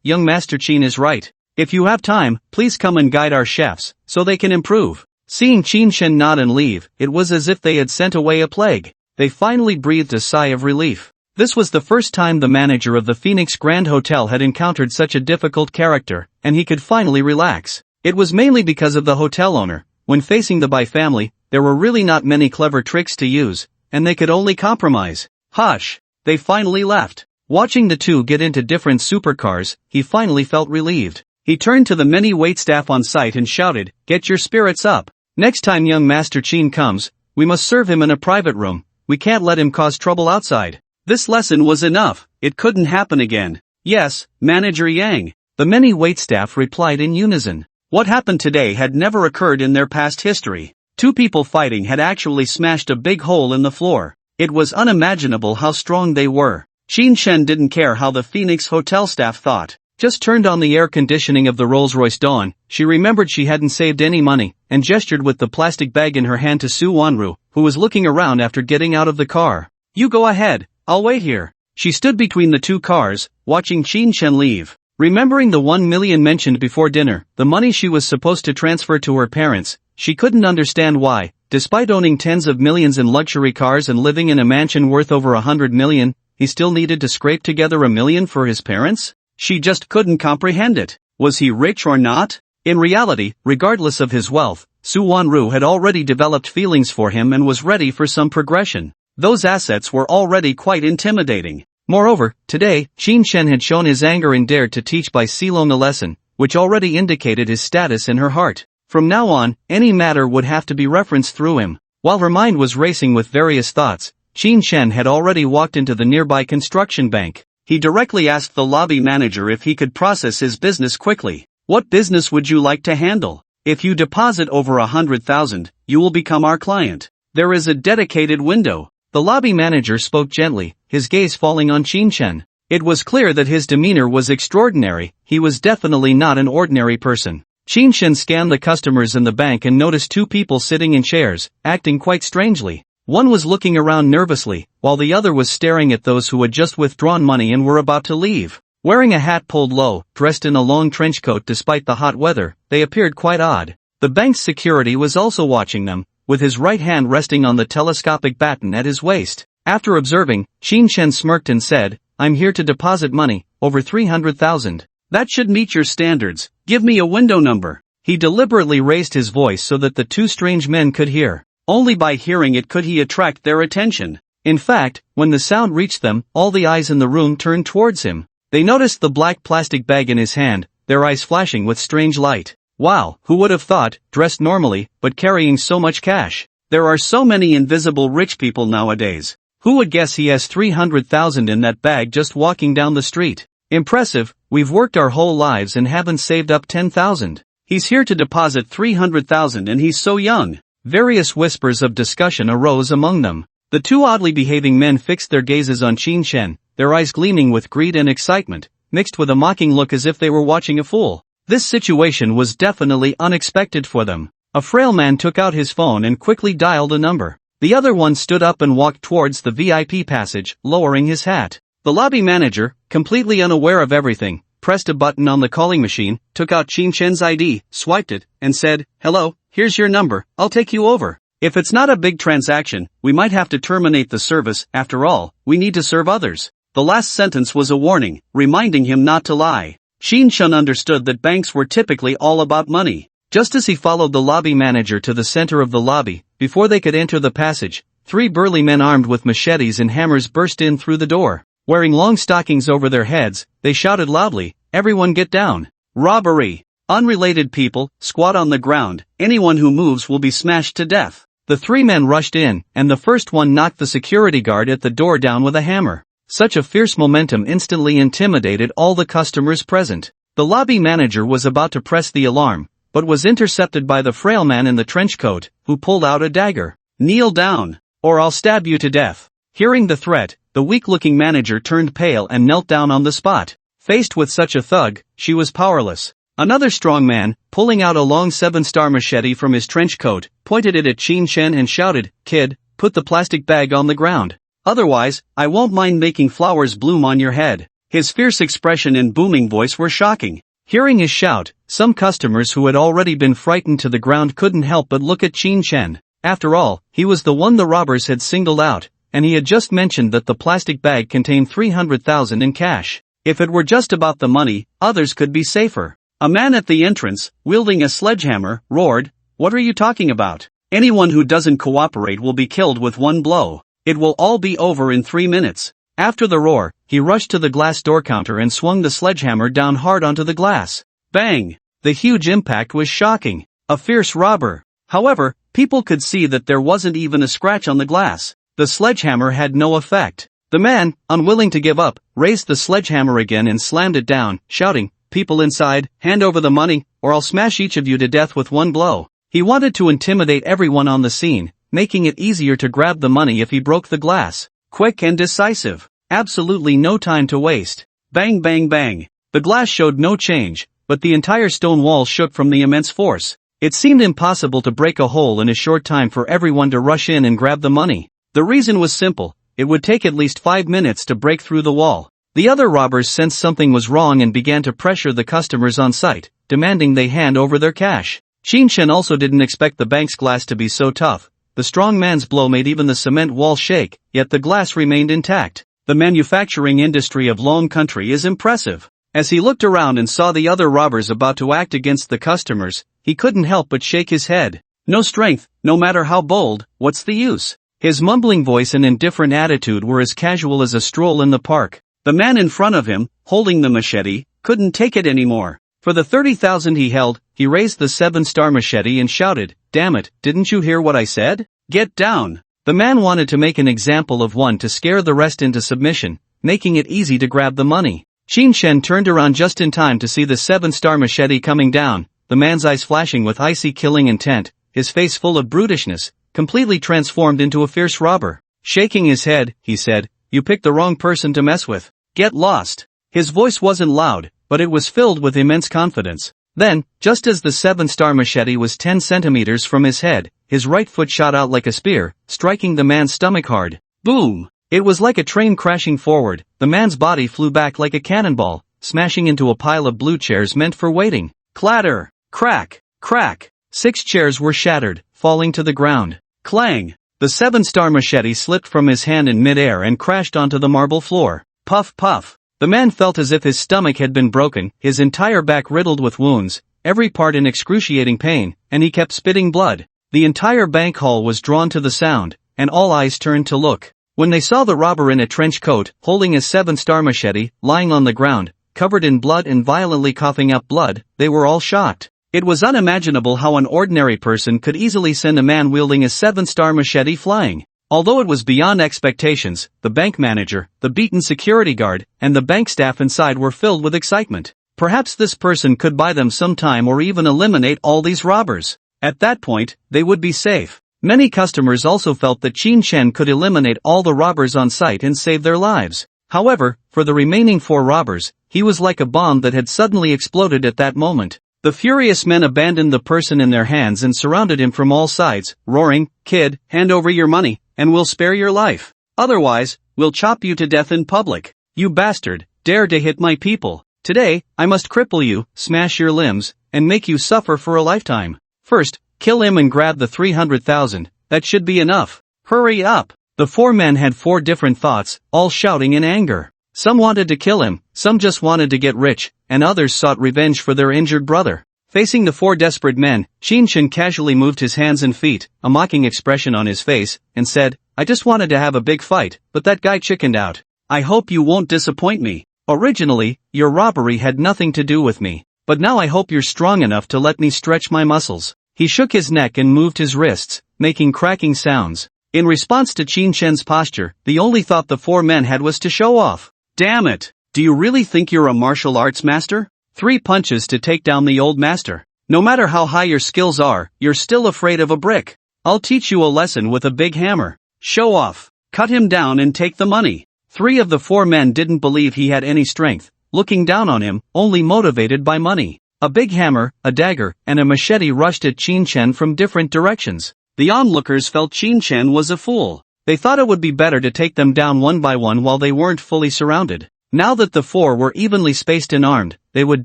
young Master Qin is right. If you have time, please come and guide our chefs, so they can improve." Seeing Qin Shen nod and leave, it was as if they had sent away a plague. They finally breathed a sigh of relief. This was the first time the manager of the Phoenix Grand Hotel had encountered such a difficult character, and he could finally relax. It was mainly because of the hotel owner. When facing the Bai family, there were really not many clever tricks to use, and they could only compromise. Hush! They finally left. Watching the two get into different supercars, he finally felt relieved. He turned to the many waitstaff on site and shouted, "Get your spirits up. Next time young Master Qin comes, we must serve him in a private room. We can't let him cause trouble outside." This lesson was enough. It couldn't happen again. "Yes, Manager Yang." The many waitstaff replied in unison. What happened today had never occurred in their past history. Two people fighting had actually smashed a big hole in the floor. It was unimaginable how strong they were. Qin Shen didn't care how the Phoenix hotel staff thought. Just turned on the air conditioning of the Rolls-Royce Dawn. She remembered she hadn't saved any money, and gestured with the plastic bag in her hand to Suwon-ru, who was looking around after getting out of the car. "You go ahead, I'll wait here." She stood between the two cars, watching Qin Shen leave. Remembering the 1 million mentioned before dinner, the money she was supposed to transfer to her parents, she couldn't understand why, despite owning tens of millions in luxury cars and living in a mansion worth over 100 million, he still needed to scrape together $1 million for his parents? She just couldn't comprehend it. Was he rich or not? In reality, regardless of his wealth, Suwon-ru had already developed feelings for him and was ready for some progression. Those assets were already quite intimidating. Moreover, today, Qin Shen had shown his anger and dared to teach Bai Silong a lesson, which already indicated his status in her heart. From now on, any matter would have to be referenced through him. While her mind was racing with various thoughts, Qin Shen had already walked into the nearby construction bank. He directly asked the lobby manager if he could process his business quickly. What business would you like to handle? If you deposit over 100,000, you will become our client. There is a dedicated window. The lobby manager spoke gently, his gaze falling on Qin. It was clear that his demeanor was extraordinary. He was definitely not an ordinary person. Qin scanned the customers in the bank and noticed two people sitting in chairs, acting quite strangely. One was looking around nervously, while the other was staring at those who had just withdrawn money and were about to leave. Wearing a hat pulled low, dressed in a long trench coat despite the hot weather, they appeared quite odd. The bank's security was also watching them, with his right hand resting on the telescopic baton at his waist. After observing, Qin smirked and said, "I'm here to deposit money, over 300,000. That should meet your standards. Give me a window number." He deliberately raised his voice so that the two strange men could hear. Only by hearing it could he attract their attention. In fact, when the sound reached them, all the eyes in the room turned towards him. They noticed the black plastic bag in his hand, their eyes flashing with strange light. Wow, who would have thought, dressed normally, but carrying so much cash? There are so many invisible rich people nowadays. Who would guess he has 300,000 in that bag just walking down the street? Impressive, we've worked our whole lives and haven't saved up 10,000. He's here to deposit 300,000 and he's so young. Various whispers of discussion arose among them. The two oddly behaving men fixed their gazes on Qin, their eyes gleaming with greed and excitement, mixed with a mocking look as if they were watching a fool. This situation was definitely unexpected for them. A frail man took out his phone and quickly dialed a number. The other one stood up and walked towards the VIP passage, lowering his hat. The lobby manager, completely unaware of everything, pressed a button on the calling machine, took out Qin's ID, swiped it, and said, "Hello, here's your number, I'll take you over. If it's not a big transaction, we might have to terminate the service. After all, we need to serve others." The last sentence was a warning, reminding him not to lie. Qin understood that banks were typically all about money. Just as he followed the lobby manager to the center of the lobby, before they could enter the passage, three burly men armed with machetes and hammers burst in through the door. Wearing long stockings over their heads, they shouted loudly, "Everyone get down! Robbery! Unrelated people, squat on the ground, anyone who moves will be smashed to death." The three men rushed in, and the first one knocked the security guard at the door down with a hammer. Such a fierce momentum instantly intimidated all the customers present. The lobby manager was about to press the alarm, but was intercepted by the frail man in the trench coat, who pulled out a dagger. "Kneel down, or I'll stab you to death." Hearing the threat, the weak-looking manager turned pale and knelt down on the spot. Faced with such a thug, she was powerless. Another strong man, pulling out a long 7-star machete from his trench coat, pointed it at Qin and shouted, "Kid, put the plastic bag on the ground. Otherwise, I won't mind making flowers bloom on your head." His fierce expression and booming voice were shocking. Hearing his shout, some customers who had already been frightened to the ground couldn't help but look at Qin. After all, he was the one the robbers had singled out, and he had just mentioned that the plastic bag contained 300,000 in cash. If it were just about the money, others could be safer. A man at the entrance, wielding a sledgehammer, roared, "What are you talking about? Anyone who doesn't cooperate will be killed with one blow. It will all be over in 3 minutes." After the roar, he rushed to the glass door counter and swung the sledgehammer down hard onto the glass. Bang! The huge impact was shocking. A fierce robber. However, people could see that there wasn't even a scratch on the glass. The sledgehammer had no effect. The man, unwilling to give up, raised the sledgehammer again and slammed it down, shouting, "People inside, hand over the money, or I'll smash each of you to death with one blow." He wanted to intimidate everyone on the scene, making it easier to grab the money if he broke the glass. Quick and decisive. Absolutely no time to waste. Bang bang bang. The glass showed no change, but the entire stone wall shook from the immense force. It seemed impossible to break a hole in a short time for everyone to rush in and grab the money. The reason was simple. It would take at least 5 minutes to break through the wall. The other robbers sensed something was wrong and began to pressure the customers on site, demanding they hand over their cash. Qin also didn't expect the bank's glass to be so tough. The strong man's blow made even the cement wall shake, yet the glass remained intact. The manufacturing industry of Long Country is impressive. As he looked around and saw the other robbers about to act against the customers, he couldn't help but shake his head. No strength, no matter how bold, what's the use? His mumbling voice and indifferent attitude were as casual as a stroll in the park. The man in front of him, holding the machete, couldn't take it anymore. For the 30,000 he held, he raised the 7-star machete and shouted, "Damn it, didn't you hear what I said? Get down!" The man wanted to make an example of one to scare the rest into submission, making it easy to grab the money. Qin Shen turned around just in time to see the 7-star machete coming down, the man's eyes flashing with icy killing intent, his face full of brutishness, completely transformed into a fierce robber. Shaking his head, he said, "You picked the wrong person to mess with. Get lost." His voice wasn't loud, but it was filled with immense confidence. Then, just as the 7-star machete was 10 centimeters from his head, his right foot shot out like a spear, striking the man's stomach hard. Boom! It was like a train crashing forward. The man's body flew back like a cannonball, smashing into a pile of blue chairs meant for waiting. Clatter! Crack! Crack! 6 chairs were shattered, falling to the ground. Clang! The 7-star machete slipped from his hand in mid-air and crashed onto the marble floor. Puff puff! The man felt as if his stomach had been broken, his entire back riddled with wounds, every part in excruciating pain, and he kept spitting blood. The entire bank hall was drawn to the sound, and all eyes turned to look. When they saw the robber in a trench coat, holding a 7-star machete, lying on the ground, covered in blood and violently coughing up blood, they were all shocked. It was unimaginable how an ordinary person could easily send a man wielding a 7-star machete flying. Although it was beyond expectations, the bank manager, the beaten security guard, and the bank staff inside were filled with excitement. Perhaps this person could buy them some time or even eliminate all these robbers. At that point, they would be safe. Many customers also felt that Qin Shen could eliminate all the robbers on site and save their lives. However, for the remaining 4 robbers, he was like a bomb that had suddenly exploded at that moment. The furious men abandoned the person in their hands and surrounded him from all sides, roaring, "Kid, hand over your money, and we'll spare your life. Otherwise, we'll chop you to death in public. You bastard, dare to hit my people. Today, I must cripple you, smash your limbs, and make you suffer for a lifetime. First, kill him and grab the 300,000, that should be enough. Hurry up." The 4 men had 4 different thoughts, all shouting in anger. Some wanted to kill him, some just wanted to get rich, and others sought revenge for their injured brother. Facing the 4 desperate men, Qin Shen casually moved his hands and feet, a mocking expression on his face, and said, "I just wanted to have a big fight, but that guy chickened out. I hope you won't disappoint me. Originally, your robbery had nothing to do with me, but now I hope you're strong enough to let me stretch my muscles." He shook his neck and moved his wrists, making cracking sounds. In response to Qin Shen's posture, the only thought the 4 men had was to show off. "Damn it! Do you really think you're a martial arts master? 3 punches to take down the old master. No matter how high your skills are, you're still afraid of a brick. I'll teach you a lesson with a big hammer. Show off. Cut him down and take the money." 3 of the 4 men didn't believe he had any strength, looking down on him, only motivated by money. A big hammer, a dagger, and a machete rushed at Qin Shen from different directions. The onlookers felt Qin Shen was a fool. They thought it would be better to take them down one by one while they weren't fully surrounded. Now that the 4 were evenly spaced and armed, they would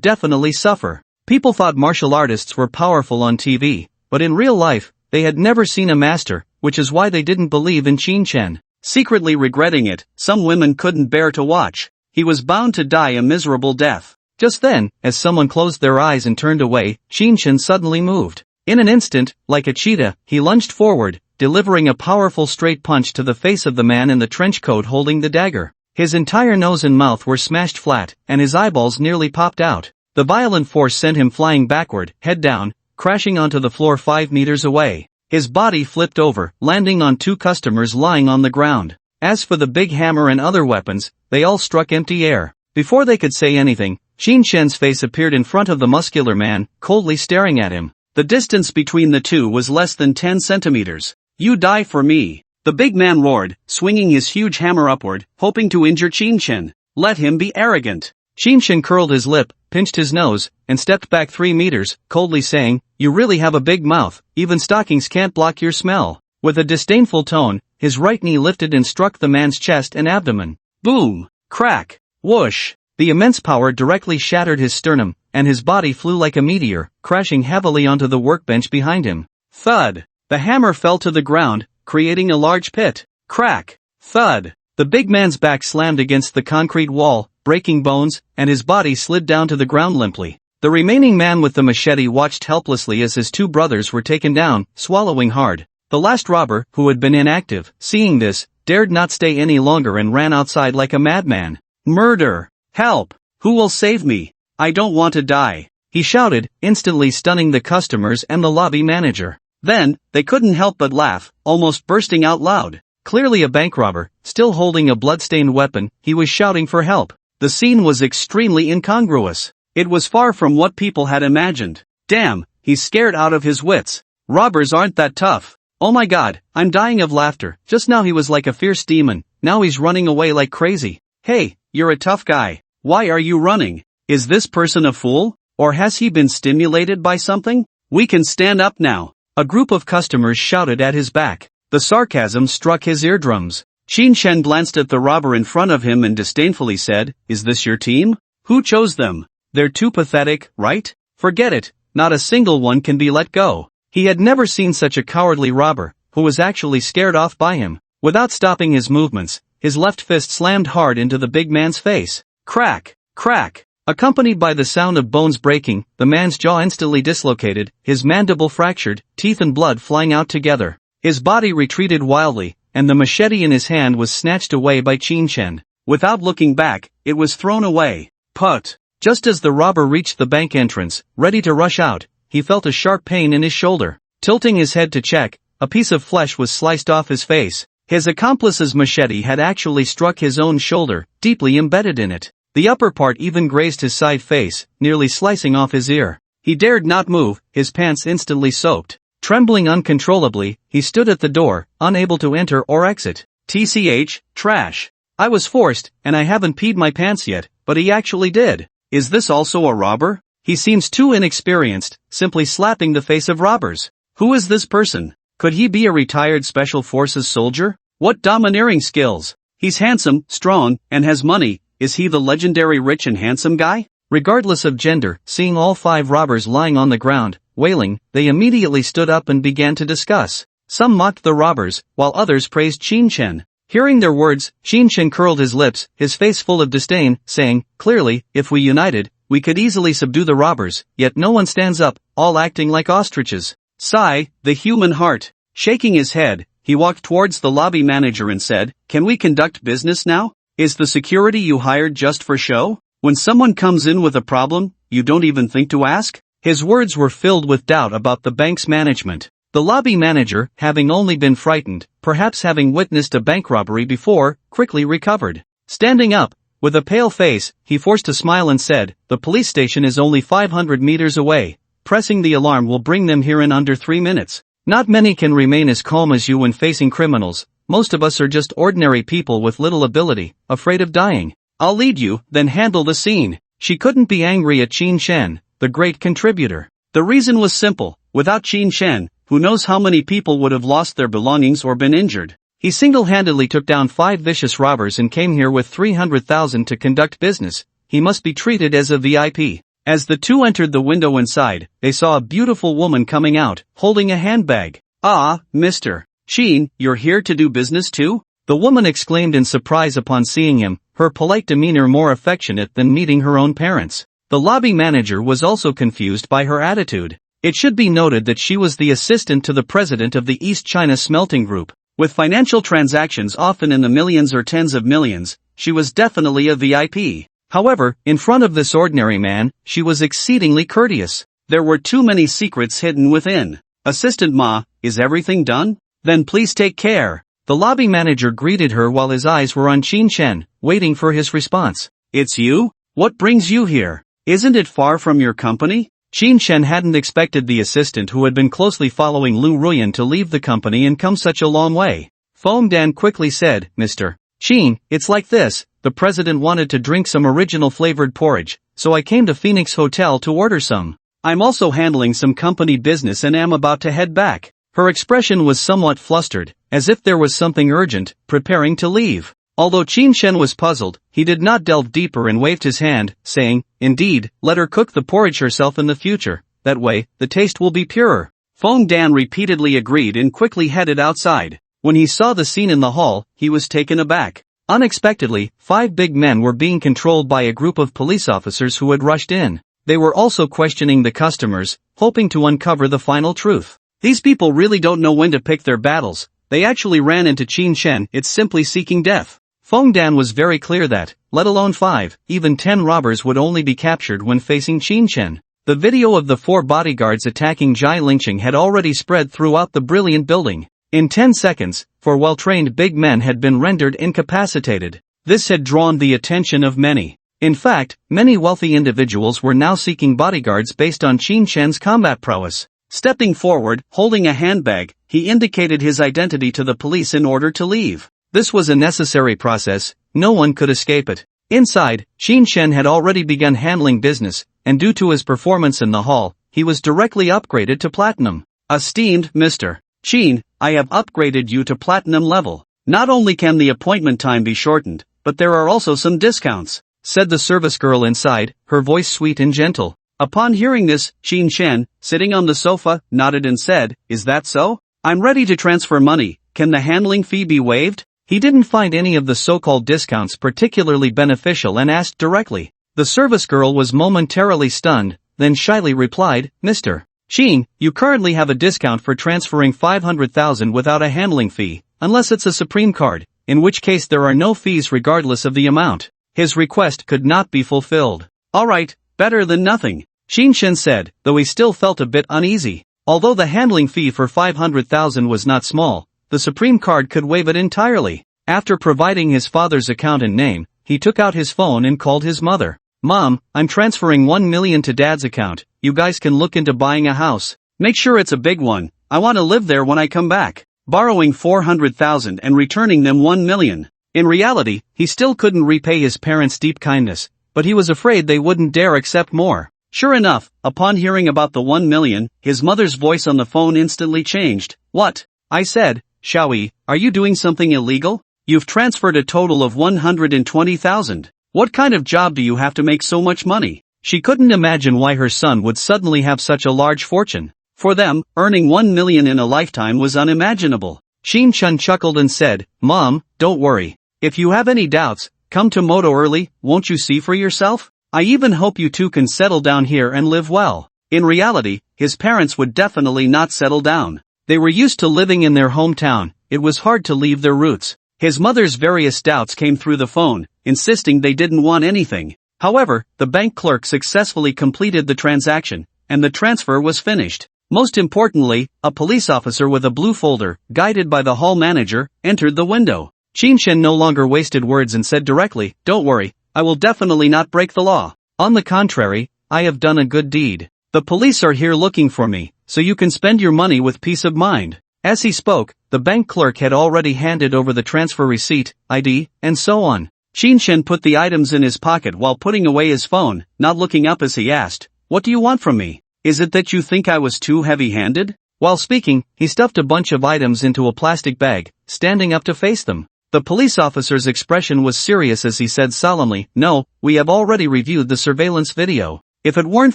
definitely suffer. People thought martial artists were powerful on TV, but in real life, they had never seen a master, which is why they didn't believe in Qin Shen. Secretly regretting it, some women couldn't bear to watch. He was bound to die a miserable death. Just then, as someone closed their eyes and turned away, Qin Shen suddenly moved. In an instant, like a cheetah, he lunged forward, delivering a powerful straight punch to the face of the man in the trench coat holding the dagger. His entire nose and mouth were smashed flat, and his eyeballs nearly popped out. The violent force sent him flying backward, head down, crashing onto the floor 5 meters away. His body flipped over, landing on 2 customers lying on the ground. As for the big hammer and other weapons, they all struck empty air. Before they could say anything, Qin Shen's face appeared in front of the muscular man, coldly staring at him. The distance between the 2 was less than 10 centimeters. "You die for me," the big man roared, swinging his huge hammer upward, hoping to injure Qin Shen. "Let him be arrogant." Qin Shen curled his lip, pinched his nose, and stepped back 3 meters, coldly saying, "You really have a big mouth, even stockings can't block your smell." With a disdainful tone, his right knee lifted and struck the man's chest and abdomen. Boom! Crack! Whoosh! The immense power directly shattered his sternum, and his body flew like a meteor, crashing heavily onto the workbench behind him. Thud! The hammer fell to the ground, creating a large pit. Crack! Thud! The big man's back slammed against the concrete wall, breaking bones, and his body slid down to the ground limply. The remaining man with the machete watched helplessly as his 2 brothers were taken down, swallowing hard. The last robber, who had been inactive, seeing this, dared not stay any longer and ran outside like a madman. "Murder! Help! Who will save me? I don't want to die," he shouted, instantly stunning the customers and the lobby manager. Then, they couldn't help but laugh, almost bursting out loud. Clearly a bank robber, still holding a blood-stained weapon, he was shouting for help. The scene was extremely incongruous. It was far from what people had imagined. Damn, he's scared out of his wits. Robbers aren't that tough. Oh my god, I'm dying of laughter. Just now he was like a fierce demon, now he's running away like crazy. Hey, you're a tough guy. Why are you running? Is this person a fool? Or has he been stimulated by something? We can stand up now. A group of customers shouted at his back. The sarcasm struck his eardrums. Qin Shen glanced at the robber in front of him and disdainfully said, "Is this your team? Who chose them? They're too pathetic, right? Forget it, not a single one can be let go." He had never seen such a cowardly robber, who was actually scared off by him. Without stopping his movements, his left fist slammed hard into the big man's face. Crack! Crack! Accompanied by the sound of bones breaking, the man's jaw instantly dislocated, his mandible fractured, teeth and blood flying out together. His body retreated wildly, and the machete in his hand was snatched away by Qin Shen. Without looking back, it was thrown away. Put! Just as the robber reached the bank entrance, ready to rush out, he felt a sharp pain in his shoulder. Tilting his head to check, a piece of flesh was sliced off his face. His accomplice's machete had actually struck his own shoulder, deeply embedded in it. The upper part even grazed his side face, nearly slicing off his ear. He dared not move, his pants instantly soaked. Trembling uncontrollably, he stood at the door, unable to enter or exit. TCH, trash. I was forced, and I haven't peed my pants yet, but he actually did. Is this also a robber? He seems too inexperienced, simply slapping the face of robbers. Who is this person? Could he be a retired special forces soldier? What domineering skills! He's handsome, strong, and has money. Is he the legendary rich and handsome guy? Regardless of gender, seeing all 5 robbers lying on the ground, wailing, they immediately stood up and began to discuss. Some mocked the robbers, while others praised Qin Shen. Hearing their words, Qin Shen curled his lips, his face full of disdain, saying, "Clearly, if we united, we could easily subdue the robbers, yet no one stands up, all acting like ostriches." Sigh, the human heart. Shaking his head, he walked towards the lobby manager and said, "Can we conduct business now? Is the security you hired just for show? When someone comes in with a problem, you don't even think to ask?" His words were filled with doubt about the bank's management. The lobby manager, having only been frightened, perhaps having witnessed a bank robbery before, quickly recovered. Standing up, with a pale face, he forced a smile and said, "The police station is only 500 meters away. Pressing the alarm will bring them here in under 3 minutes. Not many can remain as calm as you when facing criminals. Most of us are just ordinary people with little ability, afraid of dying. I'll lead you, then handle the scene." She couldn't be angry at Qin Shen, the great contributor. The reason was simple: without Qin Shen, who knows how many people would have lost their belongings or been injured. He single-handedly took down 5 vicious robbers and came here with 300,000 to conduct business. He must be treated as a VIP. As the two entered the window inside, they saw a beautiful woman coming out, holding a handbag. "Ah, Mr. Qin, you're here to do business too?" the woman exclaimed in surprise upon seeing him, her polite demeanor more affectionate than meeting her own parents. The lobby manager was also confused by her attitude. It should be noted that she was the assistant to the president of the East China Smelting Group. With financial transactions often in the millions or tens of millions, she was definitely a VIP. However, in front of this ordinary man, she was exceedingly courteous. There were too many secrets hidden within. "Assistant Ma, is everything done? Then please take care." The lobby manager greeted her while his eyes were on Qin Shen, waiting for his response. "It's you? What brings you here? Isn't it far from your company?" Qin Shen hadn't expected the assistant who had been closely following Lu Ruyan to leave the company and come such a long way. Feng Dan quickly said, "Mr. Qin, it's like this, the president wanted to drink some original flavored porridge, so I came to Phoenix Hotel to order some. I'm also handling some company business and am about to head back." Her expression was somewhat flustered, as if there was something urgent, preparing to leave. Although Qin Shen was puzzled, he did not delve deeper and waved his hand, saying, "Indeed, let her cook the porridge herself in the future, that way, the taste will be purer." Feng Dan repeatedly agreed and quickly headed outside. When he saw the scene in the hall, he was taken aback. Unexpectedly, 5 big men were being controlled by a group of police officers who had rushed in. They were also questioning the customers, hoping to uncover the final truth. These people really don't know when to pick their battles. They actually ran into Qin Shen, it's simply seeking death. Feng Dan was very clear that, let alone 5, even 10 robbers would only be captured when facing Qin Shen. The video of the 4 bodyguards attacking Jai Lingqing had already spread throughout the brilliant building. In 10 seconds, 4 well-trained big men had been rendered incapacitated. This had drawn the attention of many. In fact, many wealthy individuals were now seeking bodyguards based on Qin Shen's combat prowess. Stepping forward, holding a handbag, he indicated his identity to the police in order to leave. This was a necessary process, no one could escape it. Inside, Qin Shen had already begun handling business, and due to his performance in the hall, he was directly upgraded to platinum. Esteemed Mr. Qin, I have upgraded you to platinum level. Not only can the appointment time be shortened, but there are also some discounts, said the service girl inside, her voice sweet and gentle. Upon hearing this, Qin Shen, sitting on the sofa, nodded and said, "Is that so? I'm ready to transfer money. Can the handling fee be waived?" He didn't find any of the so-called discounts particularly beneficial and asked directly. The service girl was momentarily stunned, then shyly replied, "Mr. Qin, you currently have a discount for transferring 500,000 without a handling fee, unless it's a Supreme card, in which case there are no fees regardless of the amount." His request could not be fulfilled. "Alright, better than nothing," Qin Shen said, though he still felt a bit uneasy. Although the handling fee for 500,000 was not small, the Supreme card could waive it entirely. After providing his father's account and name, he took out his phone and called his mother. "Mom, I'm transferring 1 million to Dad's account. You guys can look into buying a house. Make sure it's a big one. I want to live there when I come back." Borrowing 400,000 and returning them 1 million. In reality, he still couldn't repay his parents' deep kindness, but he was afraid they wouldn't dare accept more. Sure enough, upon hearing about the 1 million, his mother's voice on the phone instantly changed. "What?" I said, "Xiaoyi, are you doing something illegal? You've transferred a total of 120,000. What kind of job do you have to make so much money?" She couldn't imagine why her son would suddenly have such a large fortune. For them, earning 1 million in a lifetime was unimaginable. Qin Shen chuckled and said, "Mom, don't worry. If you have any doubts, come to Moto early, won't you see for yourself? I even hope you two can settle down here and live well." In reality, his parents would definitely not settle down. They were used to living in their hometown, it was hard to leave their roots. His mother's various doubts came through the phone, insisting they didn't want anything. However, the bank clerk successfully completed the transaction, and the transfer was finished. Most importantly, a police officer with a blue folder, guided by the hall manager, entered the window. Qin Shen no longer wasted words and said directly, "Don't worry, I will definitely not break the law. On the contrary, I have done a good deed. The police are here looking for me, so you can spend your money with peace of mind." As he spoke, the bank clerk had already handed over the transfer receipt, ID, and so on. Qin Shen put the items in his pocket while putting away his phone, not looking up as he asked, "What do you want from me? Is it that you think I was too heavy-handed?" While speaking, he stuffed a bunch of items into a plastic bag, standing up to face them. The police officer's expression was serious as he said solemnly, "No, we have already reviewed the surveillance video. If it weren't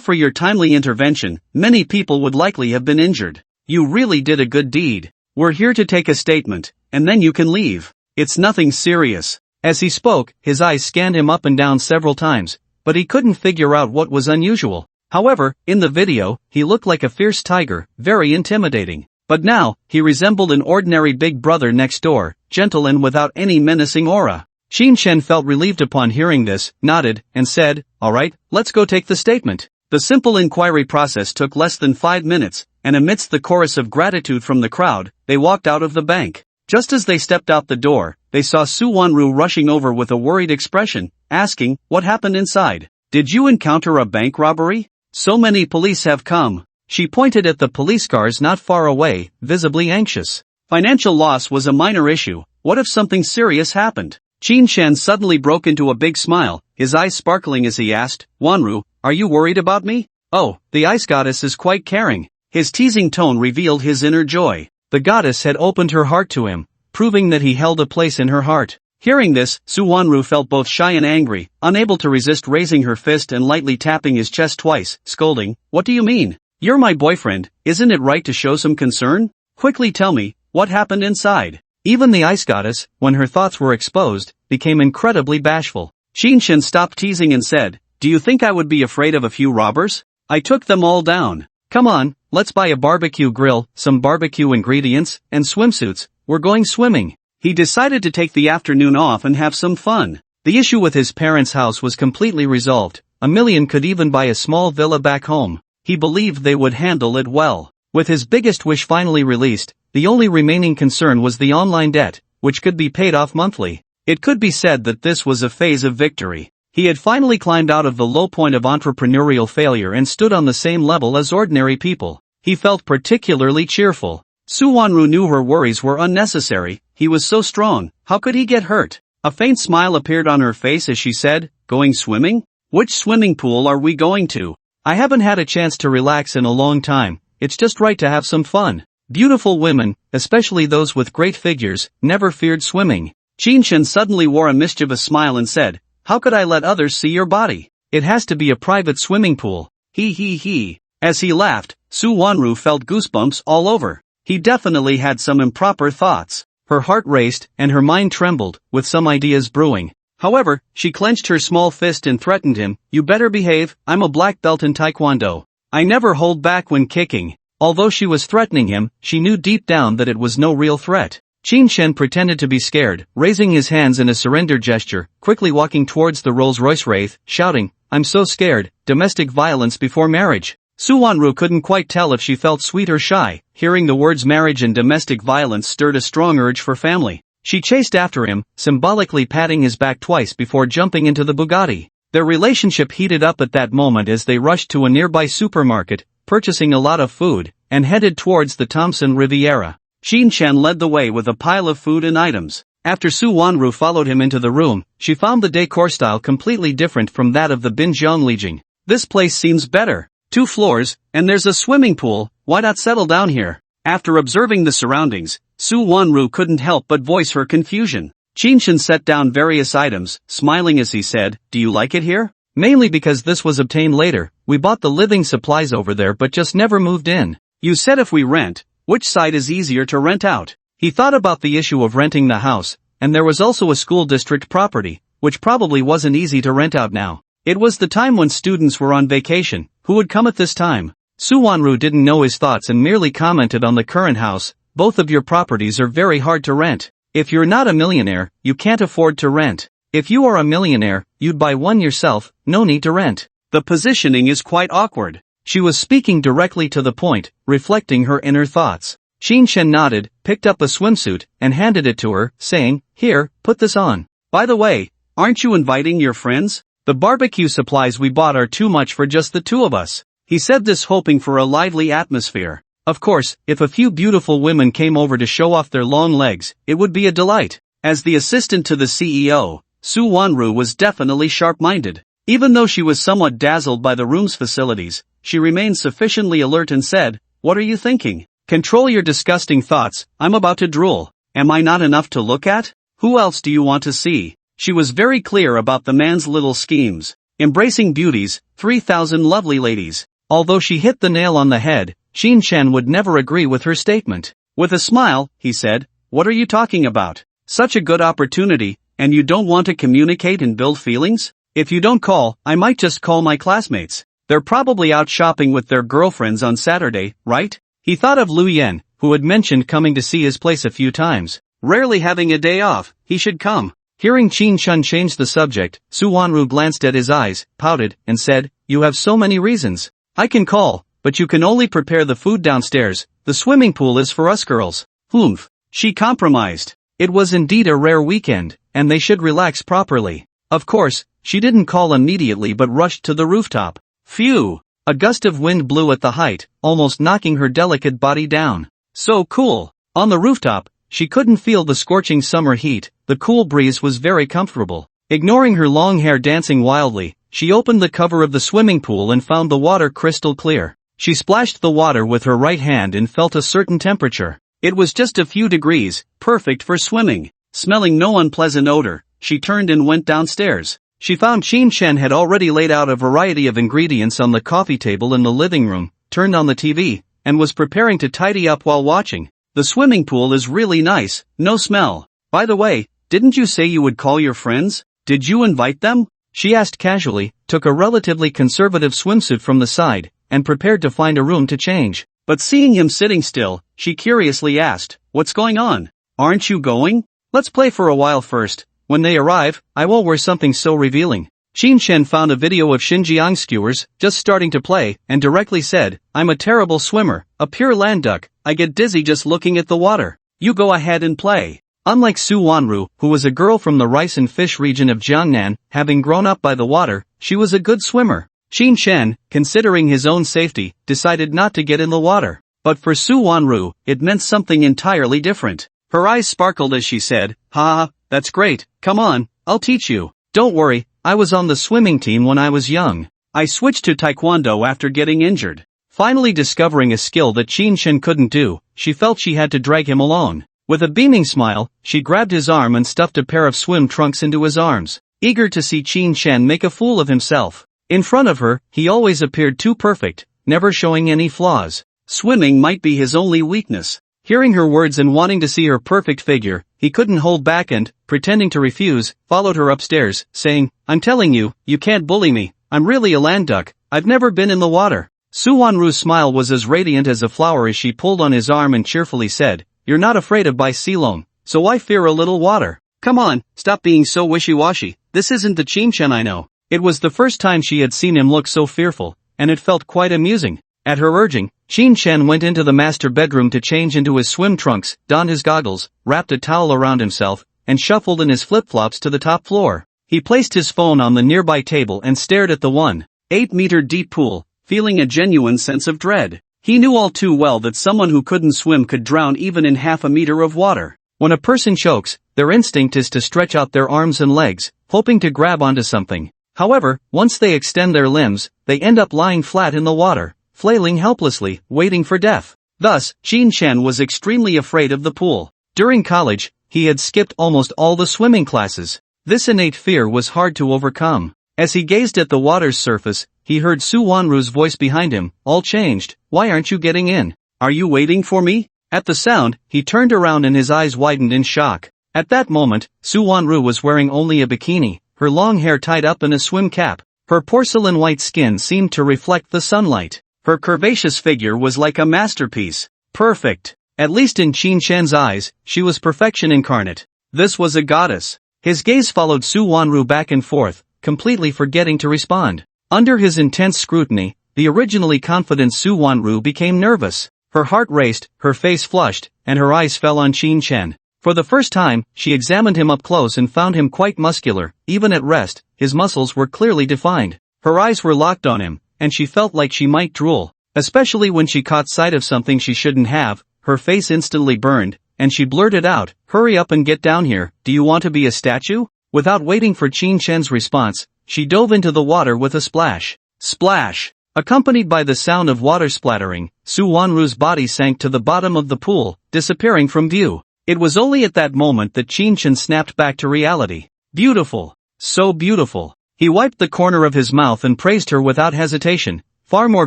for your timely intervention, many people would likely have been injured. You really did a good deed. We're here to take a statement, and then you can leave. It's nothing serious." As he spoke, his eyes scanned him up and down several times, but he couldn't figure out what was unusual. However, in the video, he looked like a fierce tiger, very intimidating. But now, he resembled an ordinary big brother next door, gentle and without any menacing aura. Qin Shen felt relieved upon hearing this, nodded, and said, "Alright, let's go take the statement." The simple inquiry process took less than 5 minutes, and amidst the chorus of gratitude from the crowd, they walked out of the bank. Just as they stepped out the door, they saw Su Wanru rushing over with a worried expression, asking, "What happened inside? Did you encounter a bank robbery? So many police have come." She pointed at the police cars not far away, visibly anxious. Financial loss was a minor issue, what if something serious happened? Qin Shen suddenly broke into a big smile, his eyes sparkling as he asked, "Wanru, are you worried about me?" "Oh, the ice goddess is quite caring." His teasing tone revealed his inner joy. The goddess had opened her heart to him, proving that he held a place in her heart. Hearing this, Su Wanru felt both shy and angry, unable to resist raising her fist and lightly tapping his chest twice, scolding, "What do you mean? You're my boyfriend, isn't it right to show some concern? Quickly tell me, what happened inside?" Even the ice goddess, when her thoughts were exposed, became incredibly bashful. Qin Shen stopped teasing and said, "Do you think I would be afraid of a few robbers? I took them all down. Come on, let's buy a barbecue grill, some barbecue ingredients, and swimsuits, we're going swimming." He decided to take the afternoon off and have some fun. The issue with his parents' house was completely resolved. $1 million could even buy a small villa back home. He believed they would handle it well. With his biggest wish finally released, the only remaining concern was the online debt, which could be paid off monthly. It could be said that this was a phase of victory. He had finally climbed out of the low point of entrepreneurial failure and stood on the same level as ordinary people. He felt particularly cheerful. Suwonru knew her worries were unnecessary. He was so strong, how could he get hurt? A faint smile appeared on her face as she said, "Going swimming? Which swimming pool are we going to? I haven't had a chance to relax in a long time. It's just right to have some fun." Beautiful women, especially those with great figures, never feared swimming. Chinshin suddenly wore a mischievous smile and said, "How could I let others see your body? It has to be a private swimming pool. He. As he laughed, Suwonru felt goosebumps all over. He definitely had some improper thoughts. Her heart raced and her mind trembled, with some ideas brewing. However, she clenched her small fist and threatened him, "You better behave, I'm a black belt in Taekwondo. I never hold back when kicking." Although she was threatening him, she knew deep down that it was no real threat. Chinshin pretended to be scared, raising his hands in a surrender gesture, quickly walking towards the Rolls-Royce Wraith, shouting, "I'm so scared, domestic violence before marriage." Suwonru couldn't quite tell if she felt sweet or shy. Hearing the words marriage and domestic violence stirred a strong urge for family. She chased after him, symbolically patting his back twice before jumping into the Bugatti. Their relationship heated up at that moment as they rushed to a nearby supermarket, purchasing a lot of food, and headed towards the Thompson Riviera. Chinshin led the way with a pile of food and items. After Suwonru followed him into the room, she found the decor style completely different from that of the Binjianglijing. "This place seems better. 2 floors, and there's a swimming pool, why not settle down here?" After observing the surroundings, Suwonru couldn't help but voice her confusion. Chinshin set down various items, smiling as he said, "Do you like it here? Mainly because this was obtained later, we bought the living supplies over there but just never moved in. You said if we rent, which side is easier to rent out?" He thought about the issue of renting the house, and there was also a school district property, which probably wasn't easy to rent out now. It was the time when students were on vacation. Who would come at this time? Suwonru didn't know his thoughts and merely commented on the current house. "Both of your properties are very hard to rent. If you're not a millionaire, you can't afford to rent. If you are a millionaire, you'd buy one yourself, no need to rent. The positioning is quite awkward." She was speaking directly to the point, reflecting her inner thoughts. Chinshin nodded, picked up a swimsuit, and handed it to her, saying, "Here, put this on. By the way, aren't you inviting your friends? The barbecue supplies we bought are too much for just the 2 of us." He said this hoping for a lively atmosphere. Of course, if a few beautiful women came over to show off their long legs, it would be a delight. As the assistant to the CEO, Suwonru was definitely sharp-minded. Even though she was somewhat dazzled by the room's facilities, she remained sufficiently alert and said, "What are you thinking? Control your disgusting thoughts, I'm about to drool. Am I not enough to look at? Who else do you want to see?" She was very clear about the man's little schemes. Embracing beauties, 3,000 lovely ladies. Although she hit the nail on the head, Chinshin would never agree with her statement. With a smile, he said, "What are you talking about? Such a good opportunity, and you don't want to communicate and build feelings? If you don't call, I might just call my classmates. They're probably out shopping with their girlfriends on Saturday, right?" He thought of Lu Yen, who had mentioned coming to see his place a few times. Rarely having a day off, he should come. Hearing Chinshin change the subject, Suwonru glanced at his eyes, pouted, and said, "You have so many reasons. I can call, but you can only prepare the food downstairs. The swimming pool is for us girls." Humph. She compromised. It was indeed a rare weekend, and they should relax properly. Of course, she didn't call immediately but rushed to the rooftop. Phew! A gust of wind blew at the height, almost knocking her delicate body down. So cool. On the rooftop, she couldn't feel the scorching summer heat, the cool breeze was very comfortable. Ignoring her long hair dancing wildly, she opened the cover of the swimming pool and found the water crystal clear. She splashed the water with her right hand and felt a certain temperature. It was just a few degrees, perfect for swimming. Smelling no unpleasant odor, she turned and went downstairs. She found Chinshin had already laid out a variety of ingredients on the coffee table in the living room, turned on the TV, and was preparing to tidy up while watching. "The swimming pool is really nice, no smell. By the way, didn't you say you would call your friends? Did you invite them?" she asked casually, took a relatively conservative swimsuit from the side, and prepared to find a room to change. But seeing him sitting still, she curiously asked, "What's going on? Aren't you going? Let's play for a while first. When they arrive, I will wear something so revealing." Chinshin found a video of Xinjiang skewers, just starting to play, and directly said, "I'm a terrible swimmer, a pure land duck, I get dizzy just looking at the water. You go ahead and play." Unlike Su Wanru, who was a girl from the rice and fish region of Jiangnan, having grown up by the water, she was a good swimmer. Qin Shen, considering his own safety, decided not to get in the water. But for Su Wanru, it meant something entirely different. Her eyes sparkled as she said, "Ha, that's great, come on, I'll teach you. Don't worry, I was on the swimming team when I was young. I switched to taekwondo after getting injured." Finally discovering a skill that Qin Shen couldn't do, she felt she had to drag him along. With a beaming smile, she grabbed his arm and stuffed a pair of swim trunks into his arms, eager to see Qin Shen make a fool of himself. In front of her, he always appeared too perfect, never showing any flaws. Swimming might be his only weakness. Hearing her words and wanting to see her perfect figure, he couldn't hold back and, pretending to refuse, followed her upstairs, saying, "I'm telling you, you can't bully me, I'm really a land duck, I've never been in the water." Su Wanru's smile was as radiant as a flower as she pulled on his arm and cheerfully said, "You're not afraid of Bai Silong, so why fear a little water? Come on, stop being so wishy-washy, this isn't the Qin Shen I know." It was the first time she had seen him look so fearful, and it felt quite amusing. At her urging, Qin Shen went into the master bedroom to change into his swim trunks, donned his goggles, wrapped a towel around himself, and shuffled in his flip-flops to the top floor. He placed his phone on the nearby table and stared at the 1.8-meter deep pool, feeling a genuine sense of dread. He knew all too well that someone who couldn't swim could drown even in half a meter of water. When a person chokes, their instinct is to stretch out their arms and legs, hoping to grab onto something. However, once they extend their limbs, they end up lying flat in the water, flailing helplessly, waiting for death. Thus, Qin Shen was extremely afraid of the pool. During college, he had skipped almost all the swimming classes. This innate fear was hard to overcome. As he gazed at the water's surface, he heard Su Wanru's voice behind him, "All changed, why aren't you getting in? Are you waiting for me?" At the sound, he turned around and his eyes widened in shock. At that moment, Su Wanru was wearing only a bikini, her long hair tied up in a swim cap. Her porcelain white skin seemed to reflect the sunlight. Her curvaceous figure was like a masterpiece. Perfect. At least in Qin Shen's eyes, she was perfection incarnate. This was a goddess. His gaze followed Su Wanru back and forth, completely forgetting to respond. Under his intense scrutiny, the originally confident Su Wanru became nervous. Her heart raced, her face flushed, and her eyes fell on Qin Shen. For the first time, she examined him up close and found him quite muscular. Even at rest, his muscles were clearly defined. Her eyes were locked on him, and she felt like she might drool. Especially when she caught sight of something she shouldn't have, her face instantly burned, and she blurted out, "Hurry up and get down here, do you want to be a statue?" Without waiting for Qin Shen's response, she dove into the water with a splash. Splash! Accompanied by the sound of water splattering, Su Wanru's body sank to the bottom of the pool, disappearing from view. It was only at that moment that Qin Shen snapped back to reality. Beautiful. So beautiful. He wiped the corner of his mouth and praised her without hesitation, far more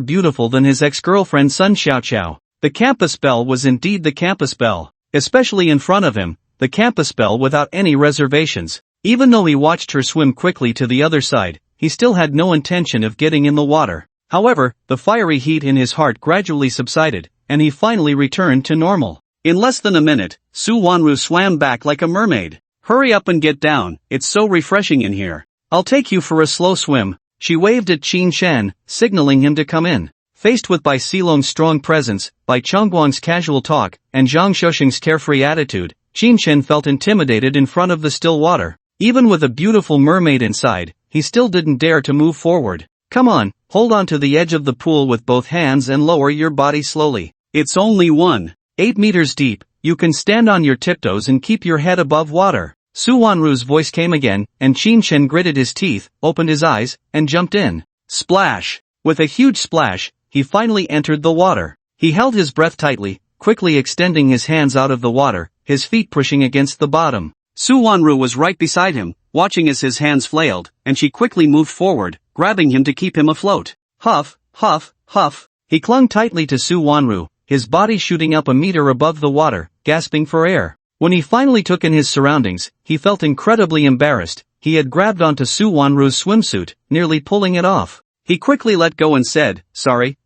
beautiful than his ex-girlfriend Sun Xiaoqiao. The campus belle was indeed the campus belle. Especially in front of him, the campus belle without any reservations. Even though he watched her swim quickly to the other side, he still had no intention of getting in the water. However, the fiery heat in his heart gradually subsided, and he finally returned to normal. In less than a minute, Su Wanru swam back like a mermaid. "Hurry up and get down, it's so refreshing in here. I'll take you for a slow swim." She waved at Qin Shen, signaling him to come in. Faced with Bai Silong's strong presence, Bai Chongguang's casual talk, and Zhang Shusheng's carefree attitude, Qin Shen felt intimidated in front of the still water. Even with a beautiful mermaid inside, he still didn't dare to move forward. "Come on, hold on to the edge of the pool with both hands and lower your body slowly. It's only 1.8 meters deep, you can stand on your tiptoes and keep your head above water." Su Wanru's voice came again, and Qin Shen gritted his teeth, opened his eyes, and jumped in. Splash! With a huge splash, he finally entered the water. He held his breath tightly, quickly extending his hands out of the water, his feet pushing against the bottom. Su Wanru was right beside him, watching as his hands flailed, and she quickly moved forward, grabbing him to keep him afloat. Huff, huff, huff. He clung tightly to Su Wanru, his body shooting up a meter above the water, gasping for air. When he finally took in his surroundings, he felt incredibly embarrassed. He had grabbed onto Su Wanru's swimsuit, nearly pulling it off. He quickly let go and said, sorry,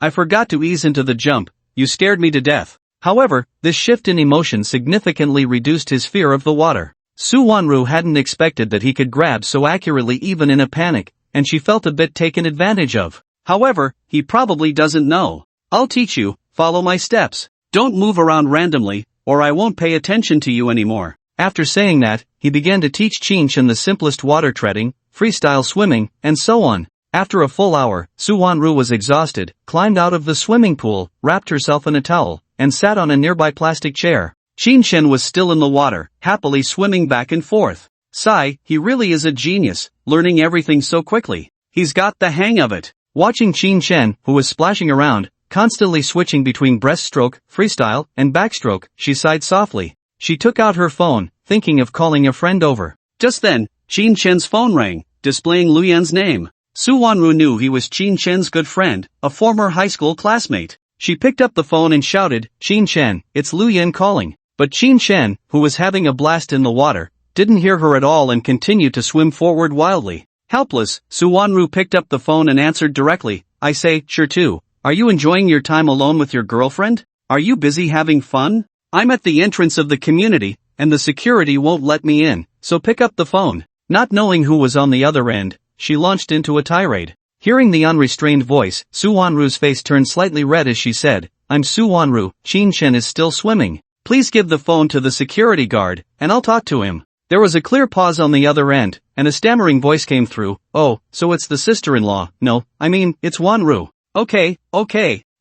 I forgot to ease into the jump, you scared me to death." However, this shift in emotion significantly reduced his fear of the water. Su Wanru hadn't expected that he could grab so accurately even in a panic, and she felt a bit taken advantage of. However, he probably doesn't know. "I'll teach you, follow my steps. Don't move around randomly, or I won't pay attention to you anymore. After saying that, he began to teach Qin the simplest water treading, freestyle swimming, and so on. After a full hour, Su Wanru was exhausted, climbed out of the swimming pool, wrapped herself in a towel, and sat on a nearby plastic chair. Qin was still in the water, happily swimming back and forth. Sigh, he really is a genius, learning everything so quickly. He's got the hang of it. Watching Qin, who was splashing around, constantly switching between breaststroke, freestyle, and backstroke, she sighed softly. She took out her phone, thinking of calling a friend over. Just then, Qin's phone rang, displaying Luyan's name. Su Wanru knew he was Qin's good friend, a former high school classmate. She picked up the phone and shouted, "Qin, it's Luyan calling." But Qin, who was having a blast in the water, didn't hear her at all and continued to swim forward wildly. Helpless, Su Wanru picked up the phone and answered directly, "I say, sure too. Are you enjoying your time alone with your girlfriend? Are you busy having fun? I'm at the entrance of the community, and the security won't let me in, so pick up the phone." Not knowing who was on the other end, she launched into a tirade. Hearing the unrestrained voice, Su Wanru's face turned slightly red as she said, "I'm Su Wanru, Qin is still swimming. Please give the phone to the security guard, and I'll talk to him." There was a clear pause on the other end, and a stammering voice came through, "Oh, so it's the sister-in-law. No, I mean, it's Wanru." Okay.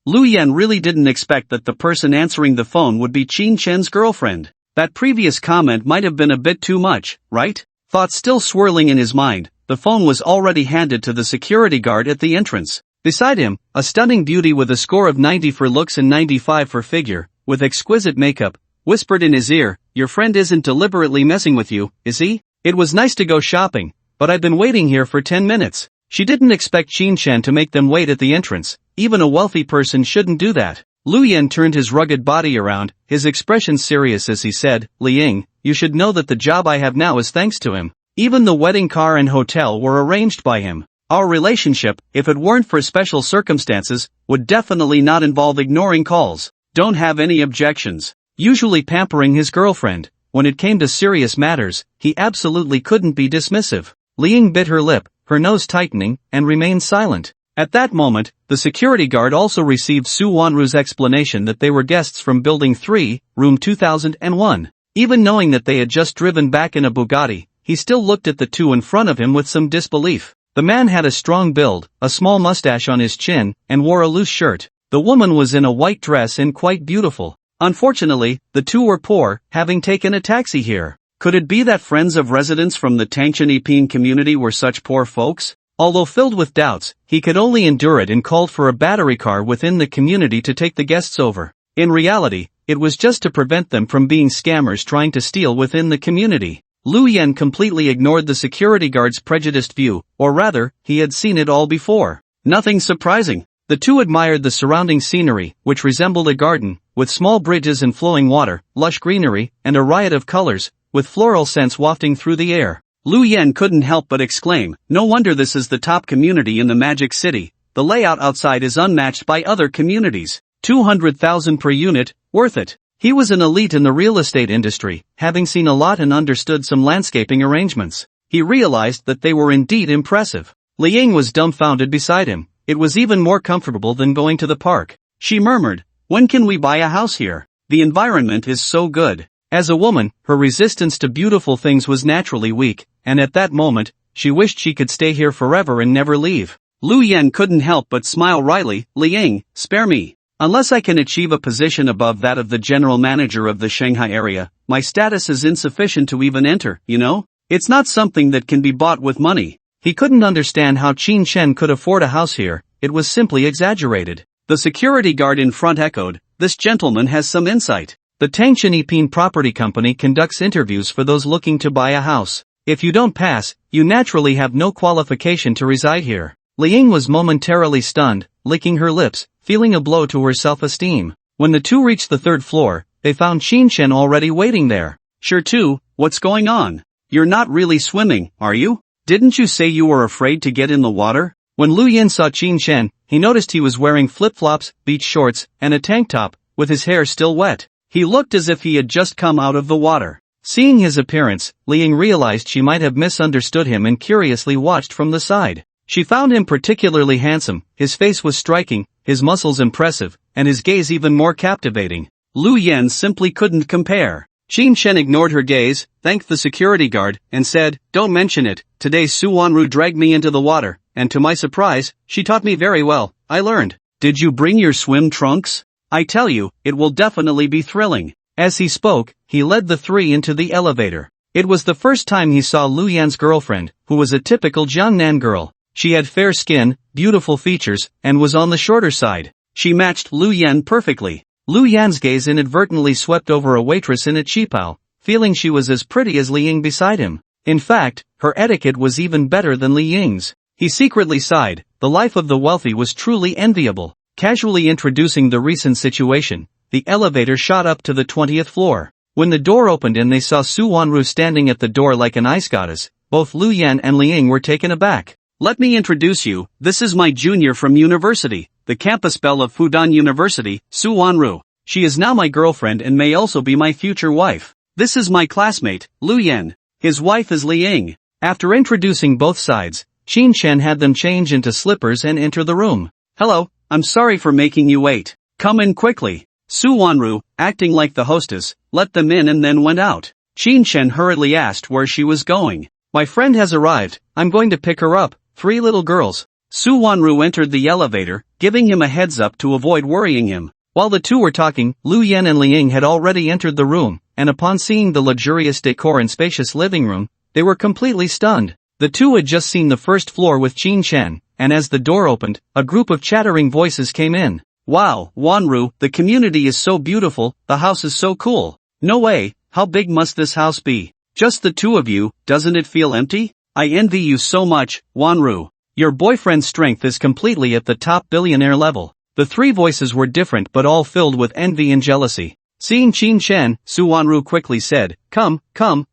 Luyan really didn't expect that the person answering the phone would be Qin's girlfriend. That previous comment might have been a bit too much, right? Thoughts still swirling in his mind, the phone was already handed to the security guard at the entrance. Beside him, a stunning beauty with a score of 90 for looks and 95 for figure, with exquisite makeup, whispered in his ear, "Your friend isn't deliberately messing with you, is he? It was nice to go shopping, but I've been waiting here for 10 minutes. She didn't expect Qin to make them wait at the entrance. Even a wealthy person shouldn't do that. Luyan turned his rugged body around, his expression serious as he said, "Liang, you should know that the job I have now is thanks to him. Even the wedding car and hotel were arranged by him. Our relationship, if it weren't for special circumstances, would definitely not involve ignoring calls. Don't have any objections." Usually pampering his girlfriend, when it came to serious matters, he absolutely couldn't be dismissive. Liang bit her lip, her nose tightening, and remained silent. At that moment, the security guard also received Su Wanru's explanation that they were guests from Building 3, Room 2001. Even knowing that they had just driven back in a Bugatti, he still looked at the two in front of him with some disbelief. The man had a strong build, a small mustache on his chin, and wore a loose shirt. The woman was in a white dress and quite beautiful. Unfortunately, the two were poor, having taken a taxi here. Could it be that friends of residents from the Tangchenipin community were such poor folks? Although filled with doubts, he could only endure it and called for a battery car within the community to take the guests over. In reality, it was just to prevent them from being scammers trying to steal within the community. Luyan completely ignored the security guard's prejudiced view, or rather, he had seen it all before. Nothing surprising. The two admired the surrounding scenery, which resembled a garden, with small bridges and flowing water, lush greenery, and a riot of colors, with floral scents wafting through the air. Luyan couldn't help but exclaim, "No wonder this is the top community in the Magic City. The layout outside is unmatched by other communities. 200,000 per unit, worth it." He was an elite in the real estate industry, having seen a lot and understood some landscaping arrangements. He realized that they were indeed impressive. Liang was dumbfounded beside him. It was even more comfortable than going to the park. She murmured, "When can we buy a house here? The environment is so good." As a woman, her resistance to beautiful things was naturally weak, and at that moment, she wished she could stay here forever and never leave. Luyan couldn't help but smile wryly, "Liang, spare me. Unless I can achieve a position above that of the general manager of the Shanghai area, my status is insufficient to even enter, you know? It's not something that can be bought with money." He couldn't understand how Qin could afford a house here, it was simply exaggerated. The security guard in front echoed, "This gentleman has some insight. The Tangchenipin Property Company conducts interviews for those looking to buy a house. If you don't pass, you naturally have no qualification to reside here." Liang was momentarily stunned, licking her lips, feeling a blow to her self-esteem. When the two reached the third floor, they found Qin already waiting there. "Sure too, what's going on? You're not really swimming, are you? Didn't you say you were afraid to get in the water?" When Luyan saw Qin, he noticed he was wearing flip-flops, beach shorts, and a tank top, with his hair still wet. He looked as if he had just come out of the water. Seeing his appearance, Liang realized she might have misunderstood him and curiously watched from the side. She found him particularly handsome, his face was striking, his muscles impressive, and his gaze even more captivating. Lu Yan simply couldn't compare. Qin Shen ignored her gaze, thanked the security guard, and said, "Don't mention it, today Su Wanru dragged me into the water, and to my surprise, she taught me very well, I learned. Did you bring your swim trunks? I tell you, it will definitely be thrilling." As he spoke, he led the three into the elevator. It was the first time he saw Lu Yan's girlfriend, who was a typical Jiangnan girl. She had fair skin, beautiful features, and was on the shorter side. She matched Lu Yan perfectly. Lu Yan's gaze inadvertently swept over a waitress in a qipao, feeling she was as pretty as Li Ying beside him. In fact, her etiquette was even better than Li Ying's. He secretly sighed, the life of the wealthy was truly enviable. Casually introducing the recent situation, the elevator shot up to the 20th floor. When the door opened and they saw Su Wanru standing at the door like an ice goddess, both Lu Yan and Li Ying were taken aback. "Let me introduce you, this is my junior from university, the campus belle of Fudan University, Su Wanru. She is now my girlfriend and may also be my future wife. This is my classmate, Lu Yan. His wife is Li Ying." After introducing both sides, Qin Shen had them change into slippers and enter the room. "Hello, I'm sorry for making you wait. Come in quickly." Su Wanru, acting like the hostess, let them in and then went out. Qin Shen hurriedly asked where she was going. "My friend has arrived, I'm going to pick her up, 3 little girls." Su Wanru entered the elevator, giving him a heads up to avoid worrying him. While the two were talking, Lu Yan and Li Ying had already entered the room, and upon seeing the luxurious decor and spacious living room, they were completely stunned. The two had just seen the first floor with Qin Shen, and as the door opened, a group of chattering voices came in. "Wow, Wanru, the community is so beautiful, the house is so cool. No way, how big must this house be? Just the two of you, doesn't it feel empty? I envy you so much, Wanru. Your boyfriend's strength is completely at the top billionaire level." The three voices were different but all filled with envy and jealousy. Seeing Qin Shen, Su Wanru quickly said, Come,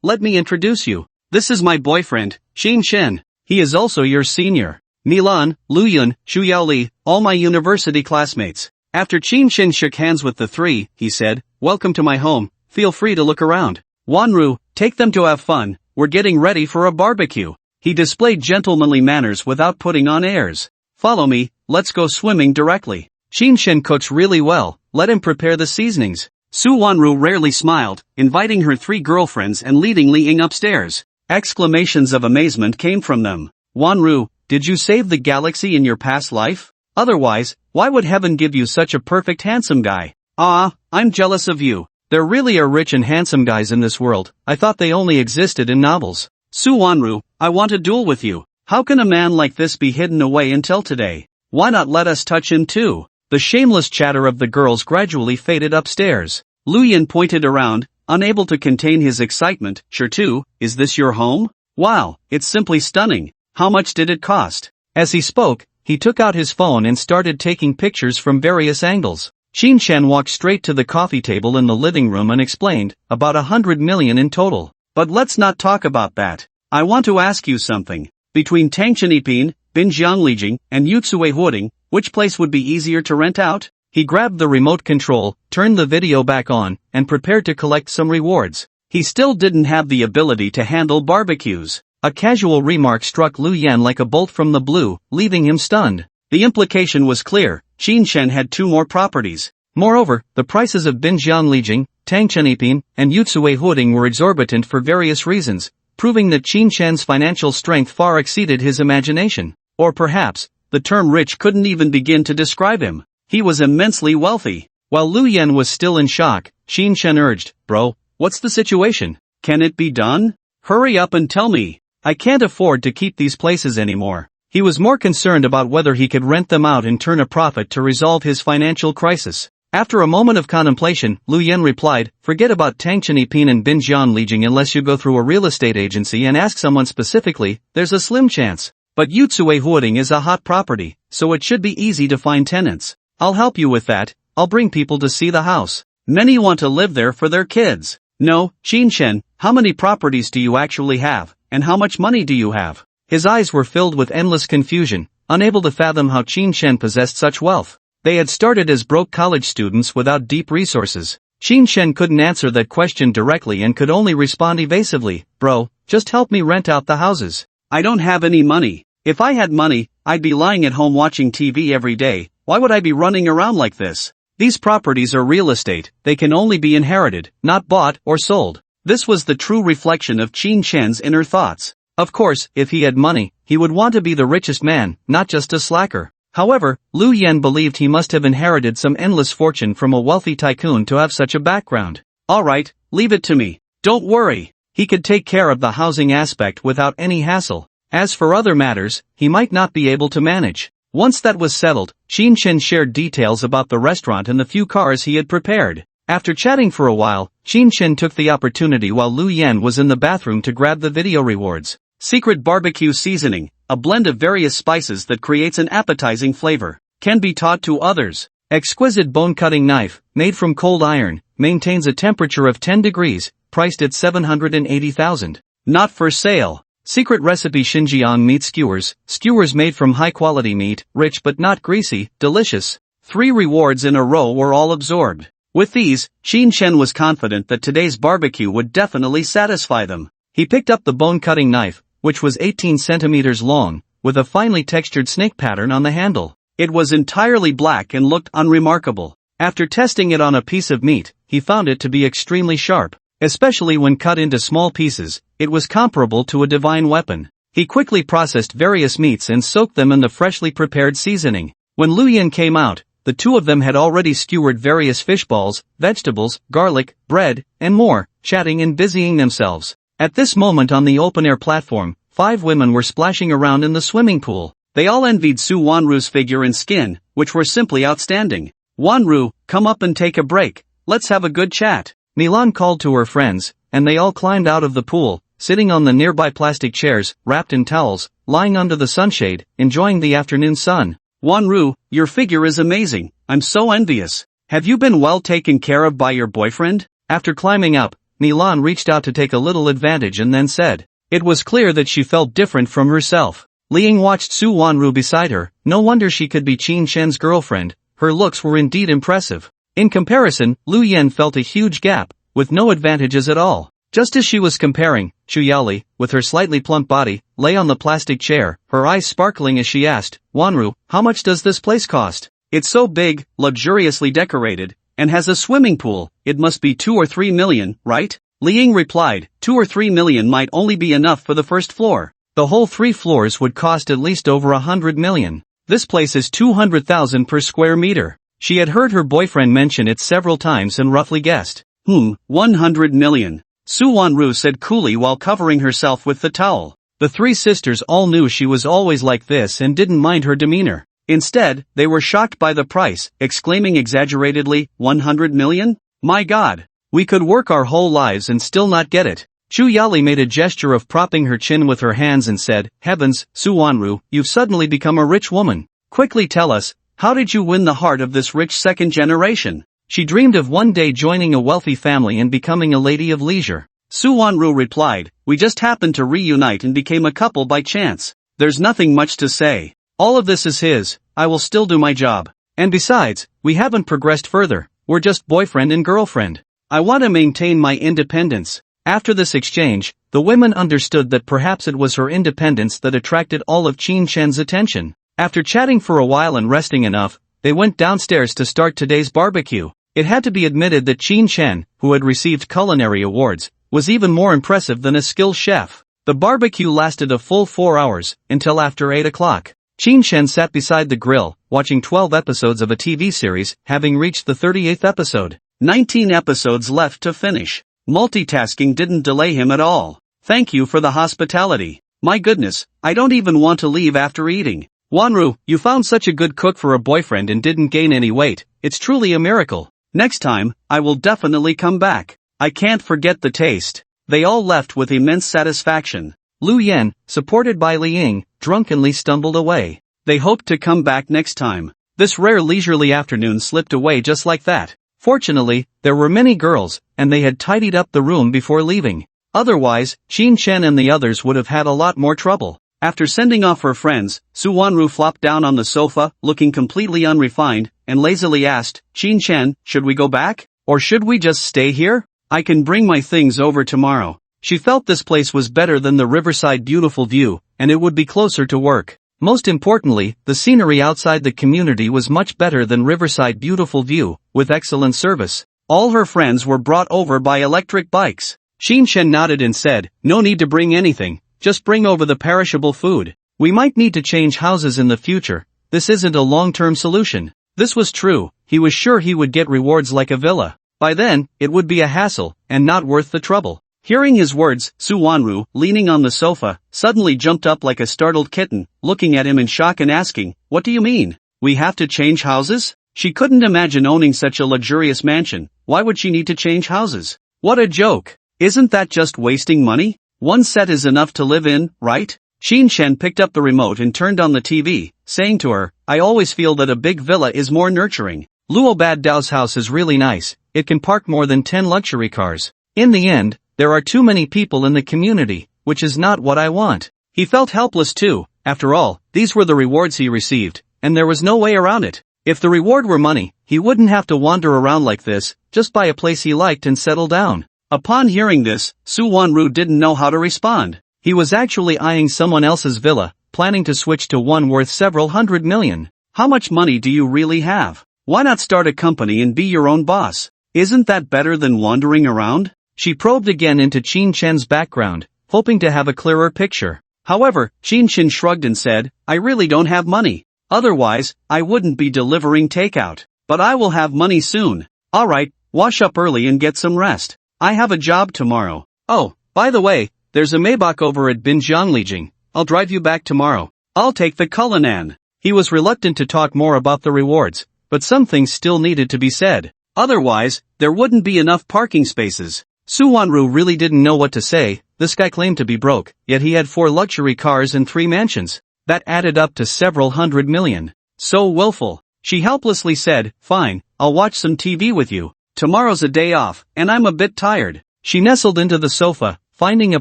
let me introduce you. This is my boyfriend, Qin Shen. He is also your senior. Milan, Luyun, Xu Yaoli, all my university classmates. After Qin Shen shook hands with the three, he said, "Welcome to my home, feel free to look around. Wanru, take them to have fun, we're getting ready for a barbecue." He displayed gentlemanly manners without putting on airs. "Follow me, let's go swimming directly. Qin Shen cooks really well, let him prepare the seasonings." Su Wanru rarely smiled, inviting her three girlfriends and leading Li Ying upstairs. Exclamations of amazement came from them. "Wanru, did you save the galaxy in your past life? Otherwise, why would heaven give you such a perfect handsome guy? Ah, I'm jealous of you. There really are rich and handsome guys in this world, I thought they only existed in novels. Su Wanru, I want a duel with you. How can a man like this be hidden away until today? Why not let us touch him too?" The shameless chatter of the girls gradually faded upstairs. Lu Yan pointed around, unable to contain his excitement. "Sure too, is this your home? Wow, it's simply stunning. How much did it cost?" As he spoke, he took out his phone and started taking pictures from various angles. Qin Shen walked straight to the coffee table in the living room and explained, "About 100 million in total. But let's not talk about that. I want to ask you something. Between Tangchenipin, Binjianglijing, and Yutsue Huoding, which place would be easier to rent out?" He grabbed the remote control, turned the video back on, and prepared to collect some rewards. He still didn't have the ability to handle barbecues. A casual remark struck Lu Yan like a bolt from the blue, leaving him stunned. The implication was clear, Qin Shen had 2 more properties. Moreover, the prices of Binjianglijing, Tangchenipin, and Yutsue Huoding were exorbitant for various reasons, proving that Qin Shen's financial strength far exceeded his imagination. Or perhaps, the term rich couldn't even begin to describe him. He was immensely wealthy. While Lu Yan was still in shock, Qin Shen urged, "Bro, what's the situation? Can it be done? Hurry up and tell me. I can't afford to keep these places anymore." He was more concerned about whether he could rent them out and turn a profit to resolve his financial crisis. After a moment of contemplation, Lu Yan replied, "Forget about Tangchenipin and Binjianglijing unless you go through a real estate agency and ask someone specifically, there's a slim chance. But Yutsue Huoding is a hot property, so it should be easy to find tenants. I'll help you with that, I'll bring people to see the house. Many want to live there for their kids." "No, Qin Shen, how many properties do you actually have, and how much money do you have?" His eyes were filled with endless confusion, unable to fathom how Qin Shen possessed such wealth. They had started as broke college students without deep resources. Qin Shen couldn't answer that question directly and could only respond evasively, "Bro, just help me rent out the houses. I don't have any money. If I had money, I'd be lying at home watching TV every day. Why would I be running around like this?" These properties are real estate, they can only be inherited, not bought or sold. This was the true reflection of Qin Shen's inner thoughts. Of course, if he had money, he would want to be the richest man, not just a slacker. However, Lu Yan believed he must have inherited some endless fortune from a wealthy tycoon to have such a background. Alright, leave it to me. Don't worry. He could take care of the housing aspect without any hassle. As for other matters, he might not be able to manage. Once that was settled, Qin Shen shared details about the restaurant and the few cars he had prepared. After chatting for a while, Qin Shen took the opportunity while Lu Yan was in the bathroom to grab the video rewards. Secret barbecue seasoning, a blend of various spices that creates an appetizing flavor, can be taught to others. Exquisite bone-cutting knife, made from cold iron, maintains a temperature of 10 degrees, priced at 780,000. Not for sale. Secret recipe Xinjiang meat skewers, skewers made from high-quality meat, rich but not greasy, delicious. 3 rewards in a row were all absorbed. With these, Qin Shen was confident that today's barbecue would definitely satisfy them. He picked up the bone-cutting knife, which was 18 centimeters long, with a finely textured snake pattern on the handle. It was entirely black and looked unremarkable. After testing it on a piece of meat, he found it to be extremely sharp. Especially when cut into small pieces, it was comparable to a divine weapon. He quickly processed various meats and soaked them in the freshly prepared seasoning. When Lu Yan came out, the two of them had already skewered various fish balls, vegetables, garlic, bread, and more, chatting and busying themselves. At this moment on the open-air platform, 5 women were splashing around in the swimming pool. They all envied Su Wanru's figure and skin, which were simply outstanding. "Wanru, come up and take a break. Let's have a good chat." Milan called to her friends, and they all climbed out of the pool, sitting on the nearby plastic chairs, wrapped in towels, lying under the sunshade, enjoying the afternoon sun. "Wanru, your figure is amazing. I'm so envious. Have you been well taken care of by your boyfriend?" After climbing up, Milan reached out to take a little advantage and then said. It was clear that she felt different from herself. Liang watched Su Wanru beside her. No wonder she could be Qin Shen's girlfriend. Her looks were indeed impressive. In comparison, Lu Yan felt a huge gap, with no advantages at all. Just as she was comparing, Chu Yaoli, with her slightly plump body, lay on the plastic chair, her eyes sparkling as she asked, "Wanru, how much does this place cost?" "It's so big, luxuriously decorated, and has a swimming pool, it must be 2 or 3 million, right?" Liang replied, 2 or 3 million might only be enough for the first floor. The whole 3 floors would cost at least over 100 million. This place is 200,000 per square meter. She had heard her boyfriend mention it several times and roughly guessed. 100 million. Su Wanru said coolly while covering herself with the towel. The 3 sisters all knew she was always like this and didn't mind her demeanor. Instead, they were shocked by the price, exclaiming exaggeratedly, 100 million? My God! We could work our whole lives and still not get it. Chu Yaoli made a gesture of propping her chin with her hands and said, "Heavens, Su Wanru, you've suddenly become a rich woman. Quickly tell us, how did you win the heart of this rich second generation?" She dreamed of one day joining a wealthy family and becoming a lady of leisure. Su Wanru replied, "We just happened to reunite and became a couple by chance. There's nothing much to say. All of this is his, I will still do my job. And besides, we haven't progressed further, we're just boyfriend and girlfriend. I want to maintain my independence." After this exchange, the women understood that perhaps it was her independence that attracted all of Qin Shen's attention. After chatting for a while and resting enough, they went downstairs to start today's barbecue. It had to be admitted that Qin Shen, who had received culinary awards, was even more impressive than a skilled chef. The barbecue lasted a full 4 hours, until after 8 o'clock. Qin Shen sat beside the grill, watching 12 episodes of a TV series, having reached the 38th episode. 19 episodes left to finish. Multitasking didn't delay him at all. "Thank you for the hospitality. My goodness, I don't even want to leave after eating. Wanru, you found such a good cook for a boyfriend and didn't gain any weight. It's truly a miracle. Next time, I will definitely come back. I can't forget the taste." They all left with immense satisfaction. Lu Yan, supported by Liang, drunkenly stumbled away. They hoped to come back next time. This rare leisurely afternoon slipped away just like that. Fortunately, there were many girls, and they had tidied up the room before leaving. Otherwise, Qin Shen and the others would have had a lot more trouble. After sending off her friends, Su Wanru flopped down on the sofa, looking completely unrefined, and lazily asked, "Qin Shen, should we go back? Or should we just stay here? I can bring my things over tomorrow." She felt this place was better than the riverside beautiful view, and it would be closer to work. Most importantly, the scenery outside the community was much better than Riverside beautiful view, with excellent service. All her friends were brought over by electric bikes. Shinshen nodded and said, "No need to bring anything, just bring over the perishable food. We might need to change houses in the future, this isn't a long-term solution." This was true, he was sure he would get rewards like a villa. By then, it would be a hassle, and not worth the trouble. Hearing his words, Su Wanru, leaning on the sofa, suddenly jumped up like a startled kitten, looking at him in shock and asking, "What do you mean? We have to change houses?" She couldn't imagine owning such a luxurious mansion. Why would she need to change houses? What a joke! Isn't that just wasting money? One set is enough to live in, right? Shinshen picked up the remote and turned on the TV, saying to her, "I always feel that a big villa is more nurturing. Luo Bad Dao's house is really nice, it can park more than 10 luxury cars. In the end, there are too many people in the community, which is not what I want." He felt helpless too. After all, these were the rewards he received, and there was no way around it. If the reward were money, he wouldn't have to wander around like this, just buy a place he liked and settle down. Upon hearing this, Su Wanru didn't know how to respond. He was actually eyeing someone else's villa, planning to switch to one worth several hundred million. How much money do you really have? Why not start a company and be your own boss? Isn't that better than wandering around? She probed again into Qin Chen's background, hoping to have a clearer picture. However, Qin Chen shrugged and said, "I really don't have money. Otherwise, I wouldn't be delivering takeout. But I will have money soon. Alright, wash up early and get some rest. I have a job tomorrow. Oh, by the way, there's a Maybach over at Binjianglijing. I'll drive you back tomorrow. I'll take the Cullinan." He was reluctant to talk more about the rewards, but some things still needed to be said. Otherwise, there wouldn't be enough parking spaces. Su Wanru really didn't know what to say. This guy claimed to be broke, yet he had 4 luxury cars and 3 mansions. That added up to several hundred million. So willful. She helplessly said, "Fine, I'll watch some TV with you. Tomorrow's a day off, and I'm a bit tired." She nestled into the sofa, finding a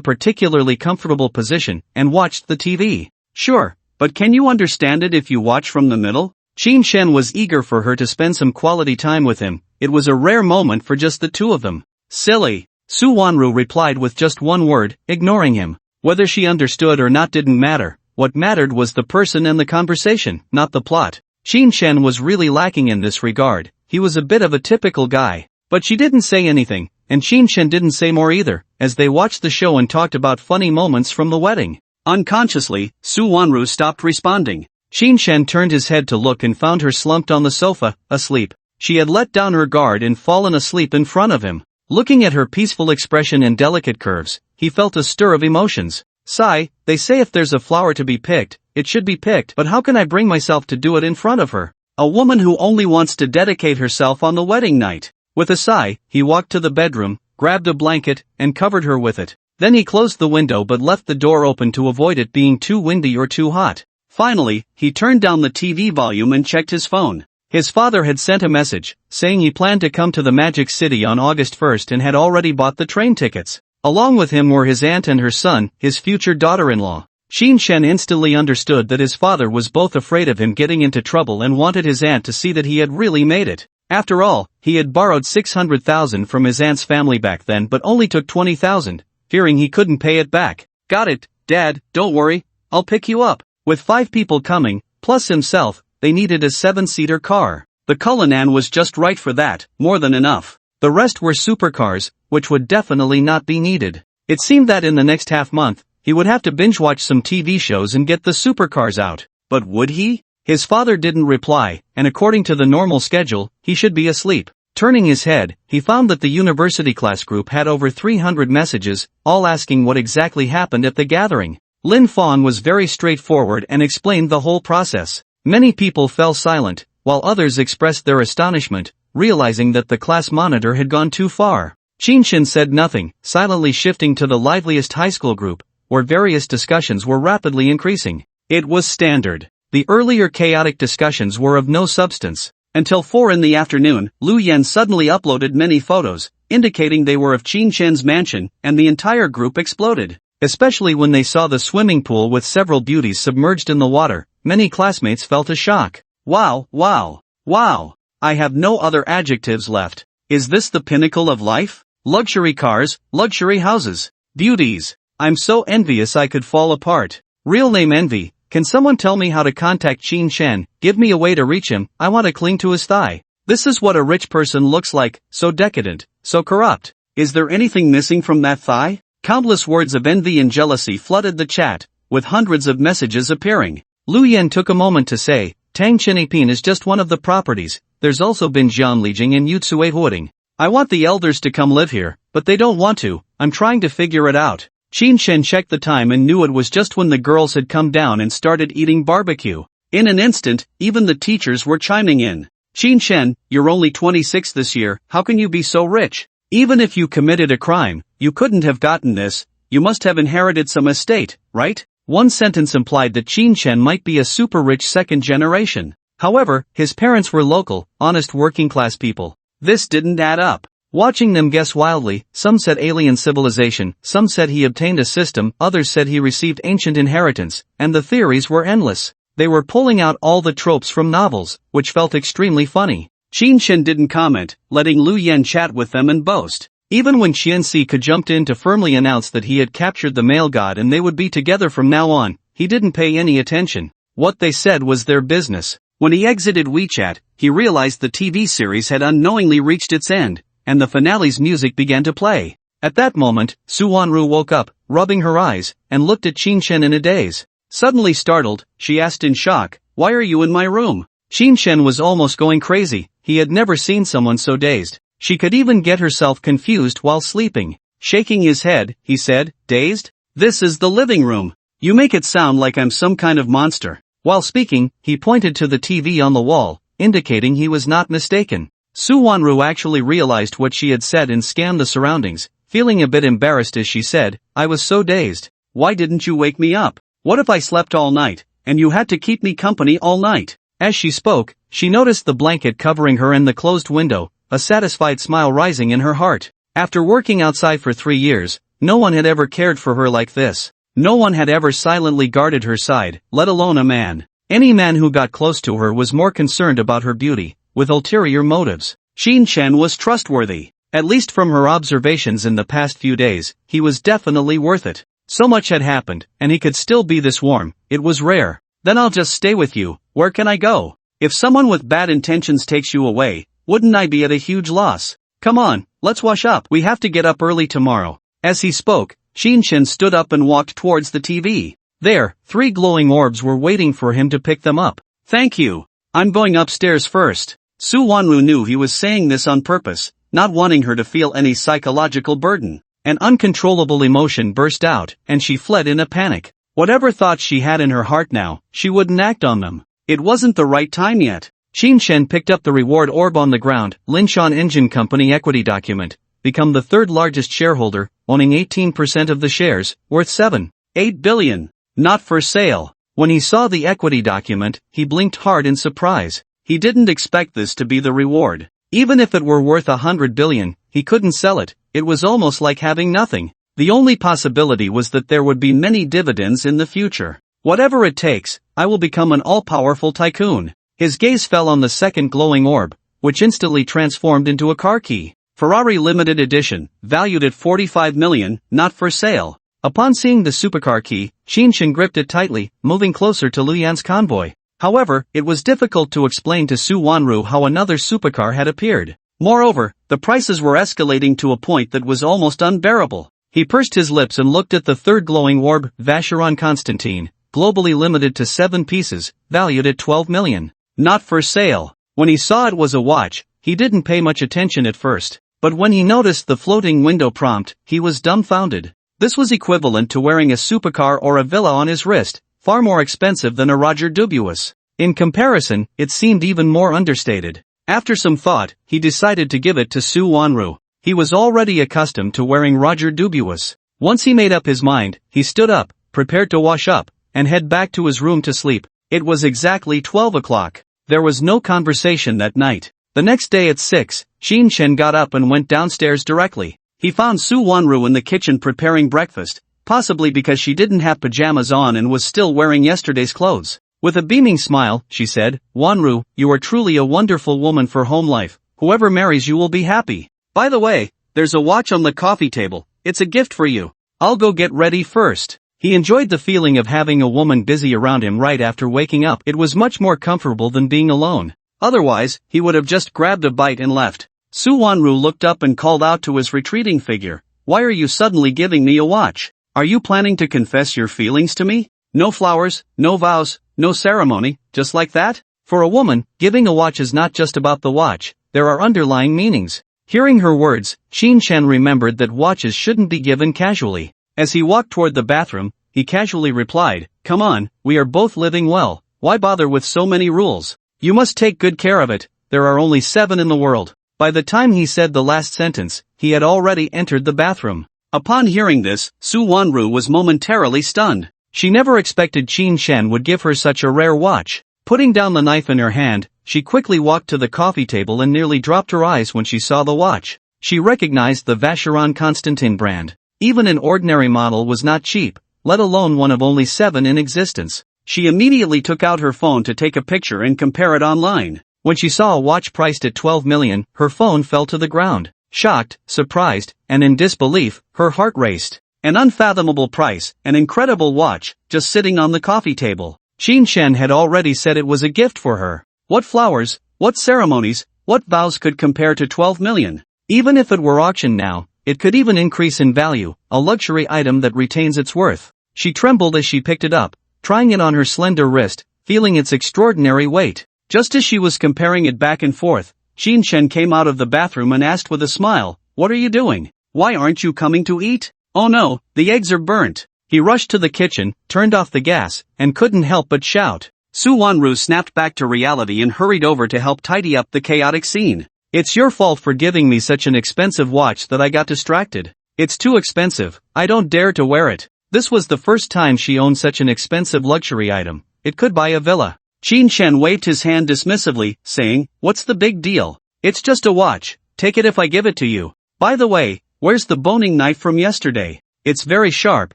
particularly comfortable position, and watched the TV. "Sure, but can you understand it if you watch from the middle?" Qin Shen was eager for her to spend some quality time with him. It was a rare moment for just the two of them. "Silly." Su Wanru replied with just one word, ignoring him. Whether she understood or not didn't matter. What mattered was the person and the conversation, not the plot. Qin Shen was really lacking in this regard. He was a bit of a typical guy. But she didn't say anything, and Qin Shen didn't say more either, as they watched the show and talked about funny moments from the wedding. Unconsciously, Su Wanru stopped responding. Qin Shen turned his head to look and found her slumped on the sofa, asleep. She had let down her guard and fallen asleep in front of him. Looking at her peaceful expression and delicate curves, he felt a stir of emotions. Sigh, they say if there's a flower to be picked, it should be picked, but how can I bring myself to do it in front of her? A woman who only wants to dedicate herself on the wedding night. With a sigh, he walked to the bedroom, grabbed a blanket, and covered her with it. Then he closed the window but left the door open to avoid it being too windy or too hot. Finally, he turned down the TV volume and checked his phone. His father had sent a message, saying he planned to come to the Magic City on August 1st and had already bought the train tickets. Along with him were his aunt and her son, his future daughter-in-law. Qin Shen instantly understood that his father was both afraid of him getting into trouble and wanted his aunt to see that he had really made it. After all, he had borrowed 600,000 from his aunt's family back then but only took 20,000, fearing he couldn't pay it back. "Got it, Dad, don't worry, I'll pick you up." With 5 people coming, plus himself, they needed a 7-seater car. The Cullinan was just right for that, more than enough. The rest were supercars, which would definitely not be needed. It seemed that in the next half-month, he would have to binge-watch some TV shows and get the supercars out. But would he? His father didn't reply, and according to the normal schedule, he should be asleep. Turning his head, he found that the university class group had over 300 messages, all asking what exactly happened at the gathering. Lin Fawn was very straightforward and explained the whole process. Many people fell silent, while others expressed their astonishment, realizing that the class monitor had gone too far. Qin Shen said nothing, silently shifting to the liveliest high school group, where various discussions were rapidly increasing. It was standard. The earlier chaotic discussions were of no substance. Until 4 in the afternoon, Lu Yan suddenly uploaded many photos, indicating they were of Qin Shen's mansion, and the entire group exploded. Especially when they saw the swimming pool with several beauties submerged in the water, many classmates felt a shock. Wow, wow, wow. I have no other adjectives left. Is this the pinnacle of life? Luxury cars, luxury houses, beauties. I'm so envious I could fall apart. Real name envy, Can someone tell me how to contact Qin Shen? Give me a way to reach him, I want to cling to his thigh. This is what a rich person looks like, so decadent, so corrupt. Is there anything missing from that thigh? Countless words of envy and jealousy flooded the chat, with hundreds of messages appearing. Lu Yan took a moment to say, Tang Chinipin is just one of the properties, there's also been Jianlijing and Yutsue Huoding. I want the elders to come live here, but they don't want to, I'm trying to figure it out. Qin Shen checked the time and knew it was just when the girls had come down and started eating barbecue. In an instant, even the teachers were chiming in. Qin Shen, you're only 26 this year, how can you be so rich? Even if you committed a crime, you couldn't have gotten this, you must have inherited some estate, right? One sentence implied that Qin Shen might be a super rich second generation. However, his parents were local, honest working class people. This didn't add up. Watching them guess wildly, some said alien civilization, some said he obtained a system, others said he received ancient inheritance, and the theories were endless. They were pulling out all the tropes from novels, which felt extremely funny. Qin Shen didn't comment, letting Lu Yan chat with them and boast. Even when Qian Sika jumped in to firmly announce that he had captured the male god and they would be together from now on, he didn't pay any attention. What they said was their business. When he exited WeChat, he realized the TV series had unknowingly reached its end, and the finale's music began to play. At that moment, Su Wanru woke up, rubbing her eyes, and looked at Qin Shen in a daze. Suddenly startled, she asked in shock, "Why are you in my room?" Qin Shen was almost going crazy, he had never seen someone so dazed. She could even get herself confused while sleeping. Shaking his head, he said, "Dazed? This is the living room. You make it sound like I'm some kind of monster." While speaking, he pointed to the TV on the wall, indicating he was not mistaken. Su Wanru actually realized what she had said and scanned the surroundings, feeling a bit embarrassed as she said, "I was so dazed. Why didn't you wake me up? What if I slept all night, and you had to keep me company all night?" As she spoke, she noticed the blanket covering her and the closed window, a satisfied smile rising in her heart. After working outside for 3 years, no one had ever cared for her like this. No one had ever silently guarded her side, let alone a man. Any man who got close to her was more concerned about her beauty, with ulterior motives. Qin Shen was trustworthy. At least from her observations in the past few days, he was definitely worth it. So much had happened, and he could still be this warm, it was rare. "Then I'll just stay with you, where can I go? If someone with bad intentions takes you away, wouldn't I be at a huge loss? Come on, let's wash up, we have to get up early tomorrow." As he spoke, Qin Shen stood up and walked towards the TV. There, 3 glowing orbs were waiting for him to pick them up. "Thank you. I'm going upstairs first." Su Wanru knew he was saying this on purpose, not wanting her to feel any psychological burden. An uncontrollable emotion burst out, and she fled in a panic. Whatever thoughts she had in her heart now, she wouldn't act on them. It wasn't the right time yet. Qin Shen picked up the reward orb on the ground, Linshan Engine Company equity document. Become the 3rd largest shareholder, owning 18% of the shares, worth 7.8 billion. Not for sale. When he saw the equity document, he blinked hard in surprise. He didn't expect this to be the reward. Even if it were worth 100 billion, he couldn't sell it. It was almost like having nothing. The only possibility was that there would be many dividends in the future. "Whatever it takes, I will become an all-powerful tycoon." His gaze fell on the second glowing orb, which instantly transformed into a car key. Ferrari Limited Edition, valued at 45 million, not for sale. Upon seeing the supercar key, Qin Shen gripped it tightly, moving closer to Lu Yan's convoy. However, it was difficult to explain to Su Wanru how another supercar had appeared. Moreover, the prices were escalating to a point that was almost unbearable. He pursed his lips and looked at the 3rd glowing orb, Vacheron Constantine, globally limited to 7 pieces, valued at 12 million. Not for sale. When he saw it was a watch, he didn't pay much attention at first. But when he noticed the floating window prompt, he was dumbfounded. This was equivalent to wearing a supercar or a villa on his wrist, far more expensive than a Roger Dubuis. In comparison, it seemed even more understated. After some thought, he decided to give it to Su Wanru. He was already accustomed to wearing Roger Dubuis. Once he made up his mind, he stood up, prepared to wash up, and head back to his room to sleep. It was exactly 12 o'clock. There was no conversation that night. The next day at 6, Qin Shen got up and went downstairs directly. He found Su Wanru in the kitchen preparing breakfast, possibly because she didn't have pajamas on and was still wearing yesterday's clothes. With a beaming smile, she said, "Wanru, you are truly a wonderful woman for home life. Whoever marries you will be happy. By the way, there's a watch on the coffee table, it's a gift for you. I'll go get ready first." He enjoyed the feeling of having a woman busy around him right after waking up. It was much more comfortable than being alone. Otherwise, he would have just grabbed a bite and left. Su Wanru looked up and called out to his retreating figure, "Why are you suddenly giving me a watch? Are you planning to confess your feelings to me? No flowers, no vows, no ceremony, just like that?" For a woman, giving a watch is not just about the watch, there are underlying meanings. Hearing her words, Qin Shan remembered that watches shouldn't be given casually. As he walked toward the bathroom, he casually replied, "Come on, we are both living well, why bother with so many rules? You must take good care of it, there are only 7 in the world." By the time he said the last sentence, he had already entered the bathroom. Upon hearing this, Su Wanru was momentarily stunned. She never expected Qin Shan would give her such a rare watch. Putting down the knife in her hand, she quickly walked to the coffee table and nearly dropped her eyes when she saw the watch. She recognized the Vacheron Constantin brand. Even an ordinary model was not cheap, let alone one of only 7 in existence. She immediately took out her phone to take a picture and compare it online. When she saw a watch priced at 12 million, her phone fell to the ground. Shocked, surprised, and in disbelief, her heart raced. An unfathomable price, an incredible watch, just sitting on the coffee table. Qin Shan had already said it was a gift for her. What flowers, what ceremonies, what vows could compare to 12 million? Even if it were auctioned now, it could even increase in value, a luxury item that retains its worth. She trembled as she picked it up, trying it on her slender wrist, feeling its extraordinary weight. Just as she was comparing it back and forth, Qin Shan came out of the bathroom and asked with a smile, "What are you doing? Why aren't you coming to eat? Oh no, the eggs are burnt." He rushed to the kitchen, turned off the gas, and couldn't help but shout. Su Wanru snapped back to reality and hurried over to help tidy up the chaotic scene. "It's your fault for giving me such an expensive watch that I got distracted. It's too expensive, I don't dare to wear it." This was the first time she owned such an expensive luxury item. It could buy a villa. Qin Shan waved his hand dismissively, saying, "What's the big deal? It's just a watch, take it if I give it to you. By the way, where's the boning knife from yesterday? It's very sharp,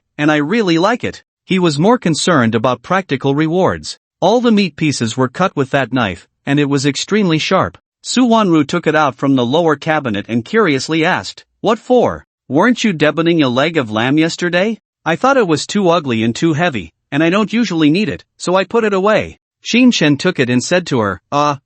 and I really like it." He was more concerned about practical rewards. All the meat pieces were cut with that knife, and it was extremely sharp. Su Wanru took it out from the lower cabinet and curiously asked, "What for? Weren't you deboning a leg of lamb yesterday? I thought it was too ugly and too heavy, and I don't usually need it, so I put it away." Qin Shan took it and said to her,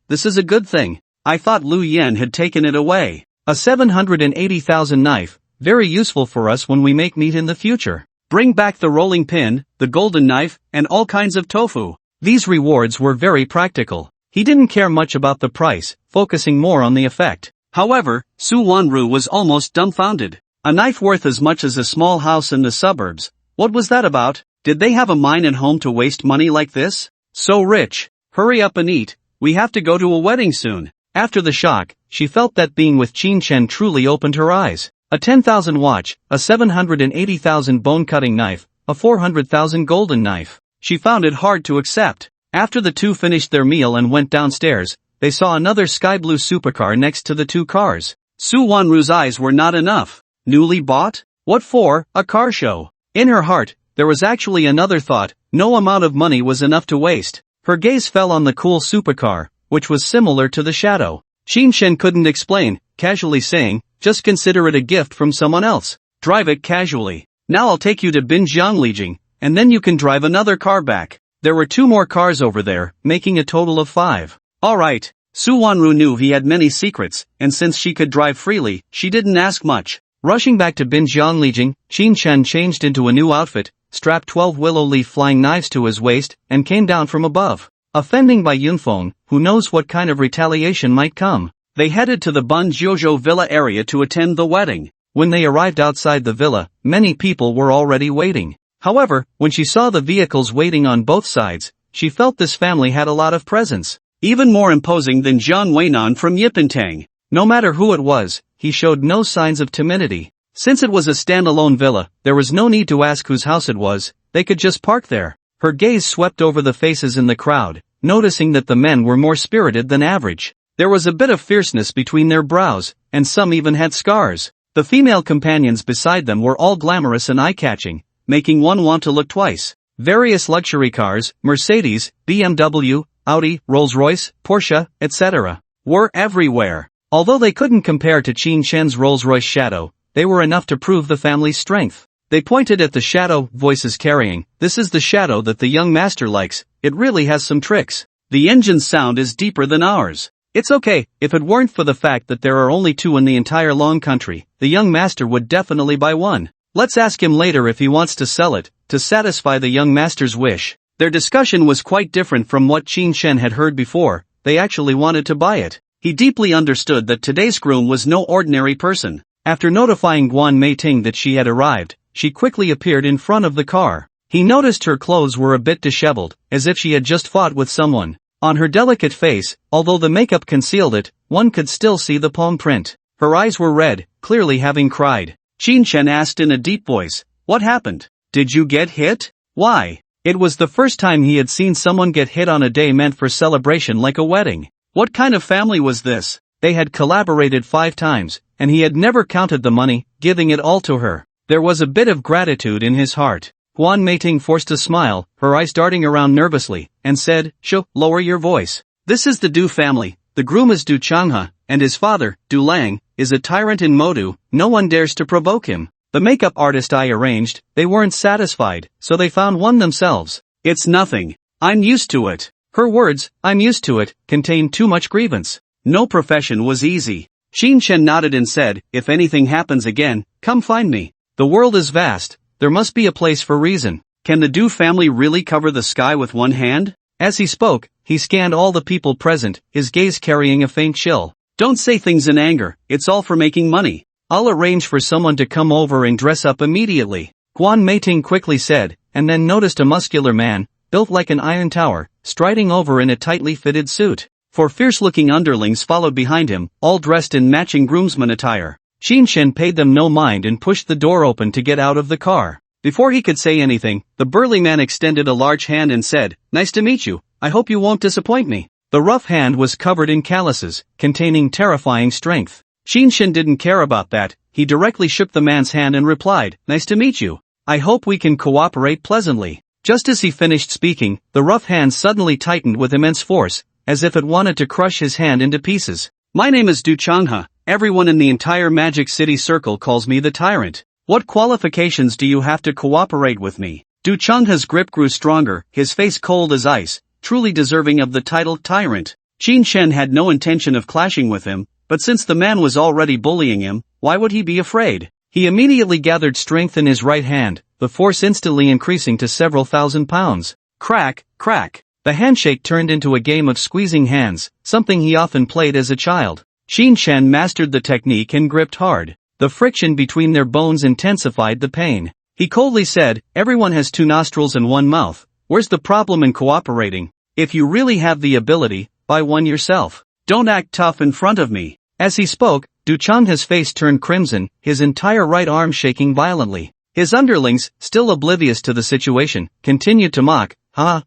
This is a good thing. I thought Lu Yen had taken it away. A 780,000 knife, very useful for us when we make meat in the future. Bring back the rolling pin, the golden knife, and all kinds of tofu." These rewards were very practical. He didn't care much about the price, focusing more on the effect. However, Su Wanru was almost dumbfounded. A knife worth as much as a small house in the suburbs. What was that about? Did they have a mine at home to waste money like this? So rich. Hurry up and eat, we have to go to a wedding soon. After the shock, she felt that being with Qin Shan truly opened her eyes. A 10,000 watch, a 780,000 bone-cutting knife, a 400,000 golden knife. She found it hard to accept. After the two finished their meal and went downstairs, they saw another sky-blue supercar next to the 2 cars. Su Wanru's eyes were not enough. Newly bought? What for? A car show? In her heart, there was actually another thought, no amount of money was enough to waste. Her gaze fell on the cool supercar, which was similar to the Shadow. Qin Shan couldn't explain, casually saying, "Just consider it a gift from someone else. Drive it casually. Now I'll take you to Binjianglijing, and then you can drive another car back." There were 2 more cars over there, making a total of 5. Alright. Su Wanru knew he had many secrets, and since she could drive freely, she didn't ask much. Rushing back to Binjianglijing, Qin Shan changed into a new outfit, strapped 12 willow leaf flying knives to his waist, and came down from above. Offending by Yunfeng, who knows what kind of retaliation might come. They headed to the Banjiozhou villa area to attend the wedding. When they arrived outside the villa, many people were already waiting. However, when she saw the vehicles waiting on both sides, she felt this family had a lot of presence. Even more imposing than Jiang Weinan from Yipentang. No matter who it was, he showed no signs of timidity. Since it was a standalone villa, there was no need to ask whose house it was, they could just park there. Her gaze swept over the faces in the crowd, noticing that the men were more spirited than average. There was a bit of fierceness between their brows, and some even had scars. The female companions beside them were all glamorous and eye-catching, making one want to look twice. Various luxury cars, Mercedes, BMW, Audi, Rolls-Royce, Porsche, etc., were everywhere. Although they couldn't compare to Qin Shan's Rolls-Royce Shadow, they were enough to prove the family's strength. They pointed at the shadow, voices carrying, "This is the shadow that the young master likes, it really has some tricks. The engine's sound is deeper than ours. It's okay, if it weren't for the fact that there are only 2 in the entire long country, the young master would definitely buy one. Let's ask him later if he wants to sell it, to satisfy the young master's wish." Their discussion was quite different from what Qin Shen had heard before. They actually wanted to buy it. He deeply understood that today's groom was no ordinary person. After notifying Guan Meiting that she had arrived, she quickly appeared in front of the car. He noticed her clothes were a bit disheveled, as if she had just fought with someone. On her delicate face, although the makeup concealed it, one could still see the palm print. Her eyes were red, clearly having cried. Qin Shen asked in a deep voice, "What happened? Did you get hit?" Why? It was the first time he had seen someone get hit on a day meant for celebration like a wedding. What kind of family was this? They had collaborated 5 times, and he had never counted the money, giving it all to her. There was a bit of gratitude in his heart. Guan Meiting forced a smile, her eyes darting around nervously, and said, Lower your voice. This is the Du family, the groom is Du Changhe, and his father, Du Lang, is a tyrant in Modu, no one dares to provoke him. The makeup artist I arranged, they weren't satisfied, so they found one themselves. It's nothing. I'm used to it." Her words, "I'm used to it," contained too much grievance. No profession was easy. Qin Shen nodded and said, "If anything happens again, come find me. The world is vast. There must be a place for reason. Can the Du family really cover the sky with one hand?" As he spoke, he scanned all the people present, his gaze carrying a faint chill. "Don't say things in anger, it's all for making money. I'll arrange for someone to come over and dress up immediately." Guan Meiting quickly said, and then noticed a muscular man, built like an iron tower, striding over in a tightly fitted suit. 4 fierce-looking underlings followed behind him, all dressed in matching groomsman attire. Qin Shen paid them no mind and pushed the door open to get out of the car. Before he could say anything, the burly man extended a large hand and said, "Nice to meet you, I hope you won't disappoint me." The rough hand was covered in calluses, containing terrifying strength. Qin Shen didn't care about that, he directly shook the man's hand and replied, "Nice to meet you. I hope we can cooperate pleasantly." Just as he finished speaking, the rough hand suddenly tightened with immense force, as if it wanted to crush his hand into pieces. "My name is Du Changhe. Everyone in the entire Magic City Circle calls me the Tyrant. What qualifications do you have to cooperate with me?" Du Changhe's grip grew stronger, his face cold as ice, truly deserving of the title Tyrant. Qin Shen had no intention of clashing with him, but since the man was already bullying him, why would he be afraid? He immediately gathered strength in his right hand, the force instantly increasing to several thousand pounds. Crack, crack. The handshake turned into a game of squeezing hands, something he often played as a child. Qin Shen mastered the technique and gripped hard. The friction between their bones intensified the pain. He coldly said, "Everyone has 2 nostrils and 1 mouth. Where's the problem in cooperating? If you really have the ability, buy one yourself. Don't act tough in front of me." As he spoke, Du Changhe's face turned crimson, his entire right arm shaking violently. His underlings, still oblivious to the situation, continued to mock,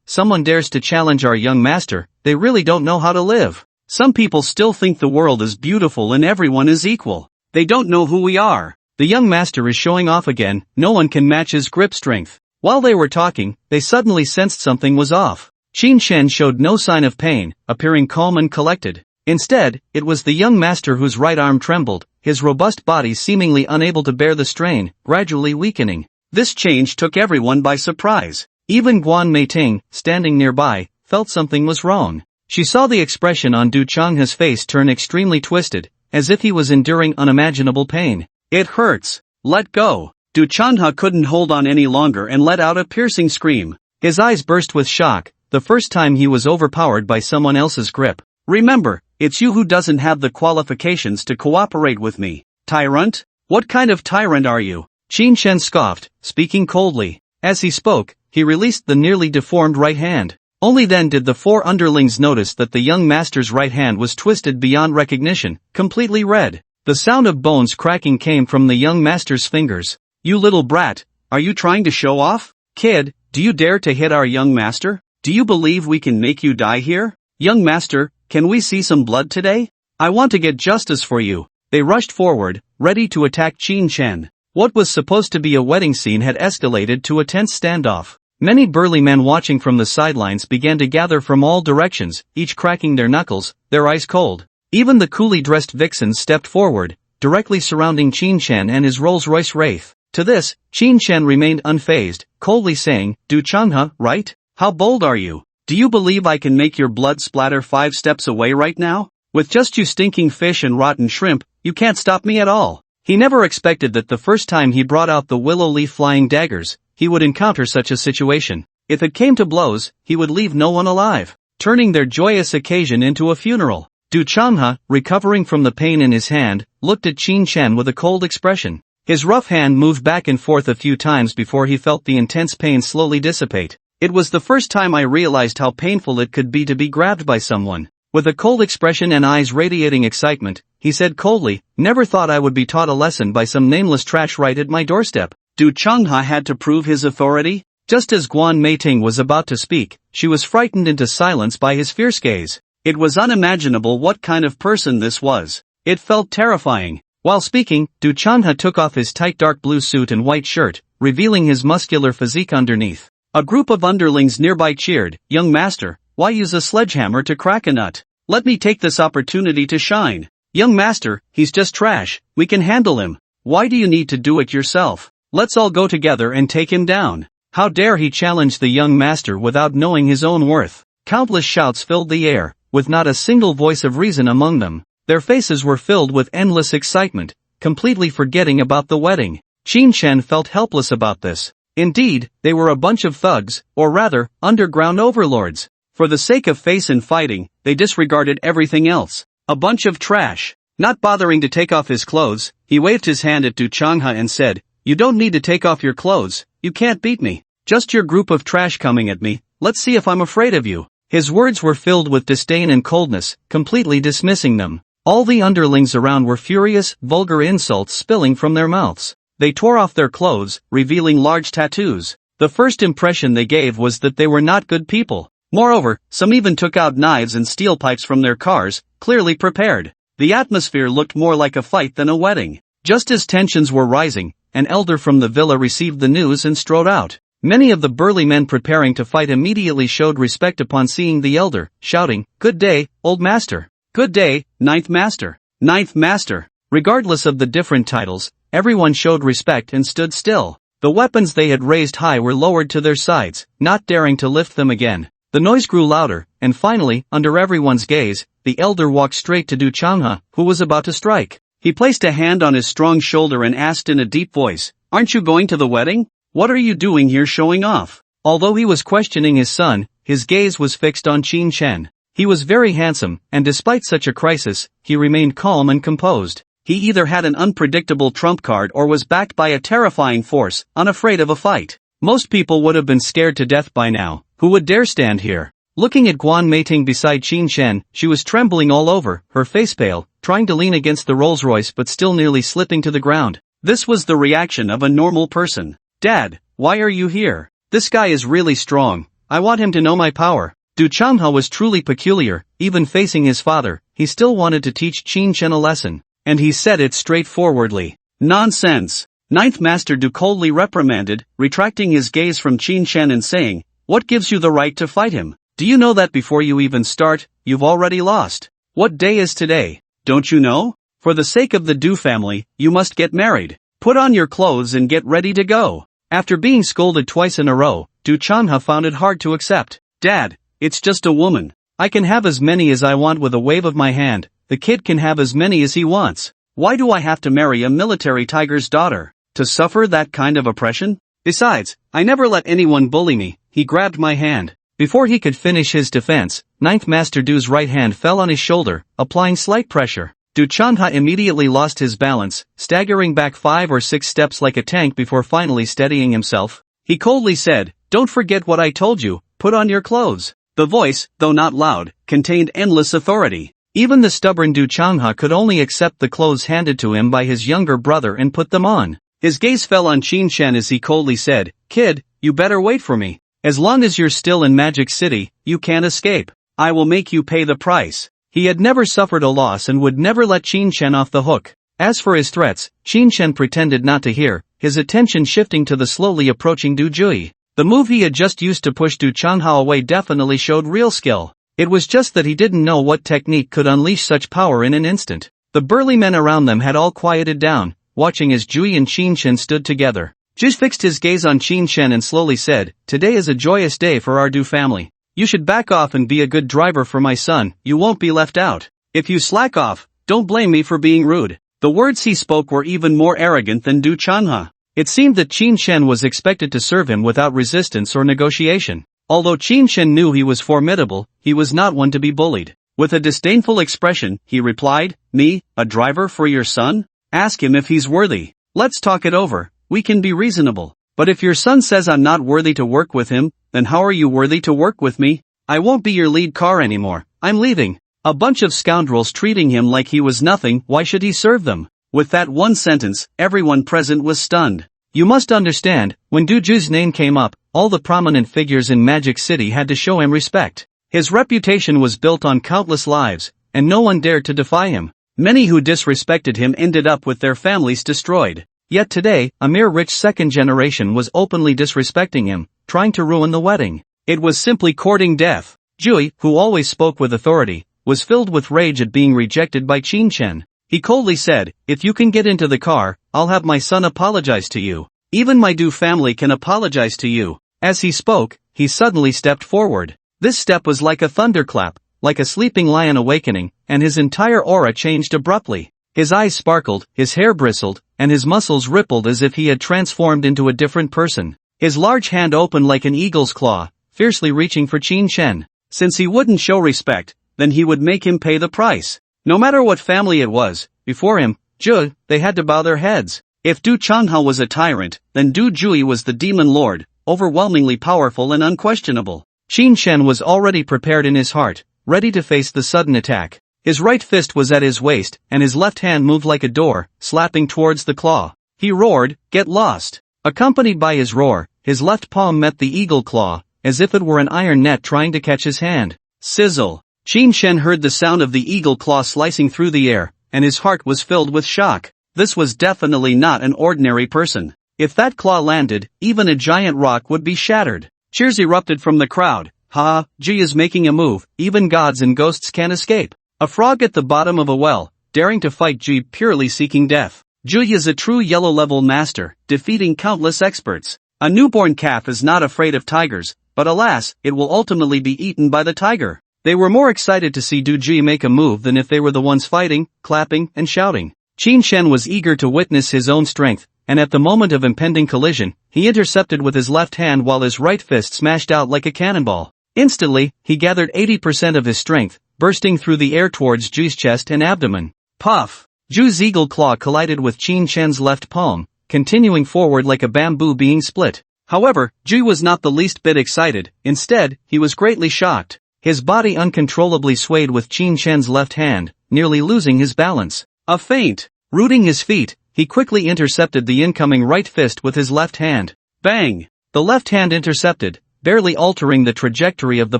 someone dares to challenge our young master, they really don't know how to live. Some people still think the world is beautiful and everyone is equal. They don't know who we are. The young master is showing off again, no one can match his grip strength." While they were talking, they suddenly sensed something was off. Qin Shen showed no sign of pain, appearing calm and collected. Instead, it was the young master whose right arm trembled, his robust body seemingly unable to bear the strain, gradually weakening. This change took everyone by surprise. Even Guan Meiting, standing nearby, felt something was wrong. She saw the expression on Du Changhe's face turn extremely twisted, as if he was enduring unimaginable pain. "It hurts. Let go." Du Changhe couldn't hold on any longer and let out a piercing scream. His eyes burst with shock, the first time he was overpowered by someone else's grip. "Remember, it's you who doesn't have the qualifications to cooperate with me. Tyrant? What kind of tyrant are you?" Qin Shen scoffed, speaking coldly. As he spoke, he released the nearly deformed right hand. Only then did the 4 underlings notice that the young master's right hand was twisted beyond recognition, completely red. The sound of bones cracking came from the young master's fingers. "You little brat, are you trying to show off? Kid, do you dare to hit our young master? Do you believe we can make you die here? Young master, can we see some blood today? I want to get justice for you." They rushed forward, ready to attack Qin Shen. What was supposed to be a wedding scene had escalated to a tense standoff. Many burly men watching from the sidelines began to gather from all directions, each cracking their knuckles, their eyes cold. Even the coolly dressed vixens stepped forward, directly surrounding Qin Shen and his Rolls-Royce wraith. To this, Qin Shen remained unfazed, coldly saying, "Du Changhe, right? How bold are you? Do you believe I can make your blood splatter 5 steps away right now? With just you stinking fish and rotten shrimp, you can't stop me at all." He never expected that the first time he brought out the willow leaf flying daggers, he would encounter such a situation. If it came to blows, he would leave no one alive, turning their joyous occasion into a funeral. Du Changhe, recovering from the pain in his hand, looked at Qin Shen with a cold expression. His rough hand moved back and forth a few times before he felt the intense pain slowly dissipate. "It was the first time I realized how painful it could be to be grabbed by someone." With a cold expression and eyes radiating excitement, he said coldly, "Never thought I would be taught a lesson by some nameless trash right at my doorstep." Du Changhe had to prove his authority? Just as Guan Meiting was about to speak, she was frightened into silence by his fierce gaze. It was unimaginable what kind of person this was. It felt terrifying. While speaking, Du Changhe took off his tight dark blue suit and white shirt, revealing his muscular physique underneath. A group of underlings nearby cheered, "Young master, why use a sledgehammer to crack a nut? Let me take this opportunity to shine." "Young master, he's just trash, we can handle him. Why do you need to do it yourself? Let's all go together and take him down." How dare he challenge the young master without knowing his own worth? Countless shouts filled the air, with not a single voice of reason among them. Their faces were filled with endless excitement, completely forgetting about the wedding. Qin Shen felt helpless about this. Indeed, they were a bunch of thugs, or rather, underground overlords. For the sake of face and fighting, they disregarded everything else. A bunch of trash. Not bothering to take off his clothes, he waved his hand at Du Changhe and said, "You don't need to take off your clothes, you can't beat me. Just your group of trash coming at me, let's see if I'm afraid of you." His words were filled with disdain and coldness, completely dismissing them. All the underlings around were furious, vulgar insults spilling from their mouths. They tore off their clothes, revealing large tattoos. The first impression they gave was that they were not good people. Moreover, some even took out knives and steel pipes from their cars, clearly prepared. The atmosphere looked more like a fight than a wedding. Just as tensions were rising, an elder from the villa received the news and strode out. Many of the burly men preparing to fight immediately showed respect upon seeing the elder, shouting, "Good day, old master. Good day, ninth master. Ninth master." Regardless of the different titles, everyone showed respect and stood still. The weapons they had raised high were lowered to their sides, not daring to lift them again. The noise grew louder, and finally, under everyone's gaze, the elder walked straight to Du Changhe, who was about to strike. He placed a hand on his strong shoulder and asked in a deep voice, "Aren't you going to the wedding? What are you doing here showing off?" Although he was questioning his son, his gaze was fixed on Qin Shen. He was very handsome, and despite such a crisis, he remained calm and composed. He either had an unpredictable trump card or was backed by a terrifying force, unafraid of a fight. Most people would have been scared to death by now. Who would dare stand here? Looking at Guan Meiting beside Qin Shen, she was trembling all over, her face pale, trying to lean against the Rolls-Royce but still nearly slipping to the ground. This was the reaction of a normal person. "Dad, why are you here? This guy is really strong. I want him to know my power." Du Changhe was truly peculiar. Even facing his father, he still wanted to teach Qin Shen a lesson. And he said it straightforwardly. "Nonsense." Ninth Master Du coldly reprimanded, retracting his gaze from Qin Shen and saying, "What gives you the right to fight him? Do you know that before you even start, you've already lost? What day is today? Don't you know? For the sake of the Du family, you must get married. Put on your clothes and get ready to go." After being scolded twice in a row, Du Changhe found it hard to accept. "Dad, it's just a woman. I can have as many as I want with a wave of my hand. The kid can have as many as he wants. Why do I have to marry a military tiger's daughter? To suffer that kind of oppression? Besides, I never let anyone bully me." He grabbed my hand. Before he could finish his defense, Ninth Master Du's right hand fell on his shoulder, applying slight pressure. Du Changhe immediately lost his balance, staggering back 5 or 6 steps like a tank before finally steadying himself. He coldly said, "Don't forget what I told you, put on your clothes." The voice, though not loud, contained endless authority. Even the stubborn Du Changhe could only accept the clothes handed to him by his younger brother and put them on. His gaze fell on Qin Shen as he coldly said, "Kid, you better wait for me. As long as you're still in Magic City, you can't escape. I will make you pay the price." He had never suffered a loss and would never let Qin Shen off the hook. As for his threats, Qin Shen pretended not to hear, his attention shifting to the slowly approaching Du Jui. The move he had just used to push Du Changhe away definitely showed real skill. It was just that he didn't know what technique could unleash such power in an instant. The burly men around them had all quieted down, watching as Jui and Qin Shen stood together. Jui fixed his gaze on Qin Shen and slowly said, "Today is a joyous day for our Du family. You should back off and be a good driver for my son, you won't be left out. If you slack off, don't blame me for being rude." The words he spoke were even more arrogant than Du Chanha. It seemed that Qin Shen was expected to serve him without resistance or negotiation. Although Qin Shen knew he was formidable, he was not one to be bullied. With a disdainful expression, he replied, "Me, a driver for your son? Ask him if he's worthy. Let's talk it over, we can be reasonable. But if your son says I'm not worthy to work with him, then how are you worthy to work with me? I won't be your lead car anymore, I'm leaving." A bunch of scoundrels treating him like he was nothing, why should he serve them? With that one sentence, everyone present was stunned. You must understand, when Du Ju's name came up, all the prominent figures in Magic City had to show him respect. His reputation was built on countless lives, and no one dared to defy him. Many who disrespected him ended up with their families destroyed. Yet today, a mere rich second generation was openly disrespecting him, trying to ruin the wedding. It was simply courting death. Jui, who always spoke with authority, was filled with rage at being rejected by Qin Shen. He coldly said, "If you can get into the car, I'll have my son apologize to you. Even my Du family can apologize to you." As he spoke, he suddenly stepped forward. This step was like a thunderclap, like a sleeping lion awakening, and his entire aura changed abruptly. His eyes sparkled, his hair bristled, and his muscles rippled as if he had transformed into a different person. His large hand opened like an eagle's claw, fiercely reaching for Qin Shen. Since he wouldn't show respect, then he would make him pay the price. No matter what family it was, before him, Ju, they had to bow their heads. If Du Chanha was a tyrant, then Du Jui was the demon lord, overwhelmingly powerful and unquestionable. Qin Shen was already prepared in his heart, ready to face the sudden attack. His right fist was at his waist, and his left hand moved like a door, slapping towards the claw. He roared, "Get lost!" Accompanied by his roar, his left palm met the eagle claw, as if it were an iron net trying to catch his hand. Sizzle! Qin Shen heard the sound of the eagle claw slicing through the air, and his heart was filled with shock. This was definitely not an ordinary person. If that claw landed, even a giant rock would be shattered. Cheers erupted from the crowd. "Ha, Ji is making a move, even gods and ghosts can't escape." A frog at the bottom of a well, daring to fight Ji purely seeking death. Ji is a true yellow-level master, defeating countless experts. A newborn calf is not afraid of tigers, but alas, it will ultimately be eaten by the tiger. They were more excited to see Du Ji make a move than if they were the ones fighting, clapping, and shouting. Qin Shen was eager to witness his own strength, and at the moment of impending collision, he intercepted with his left hand while his right fist smashed out like a cannonball. Instantly, he gathered 80% of his strength, bursting through the air towards Ju's chest and abdomen. Puff! Ju's eagle claw collided with Qin Shen's left palm, continuing forward like a bamboo being split. However, Ju was not the least bit excited, instead, he was greatly shocked. His body uncontrollably swayed with Qin Shen's left hand, nearly losing his balance. A feint! Rooting his feet, he quickly intercepted the incoming right fist with his left hand. Bang! The left hand intercepted, barely altering the trajectory of the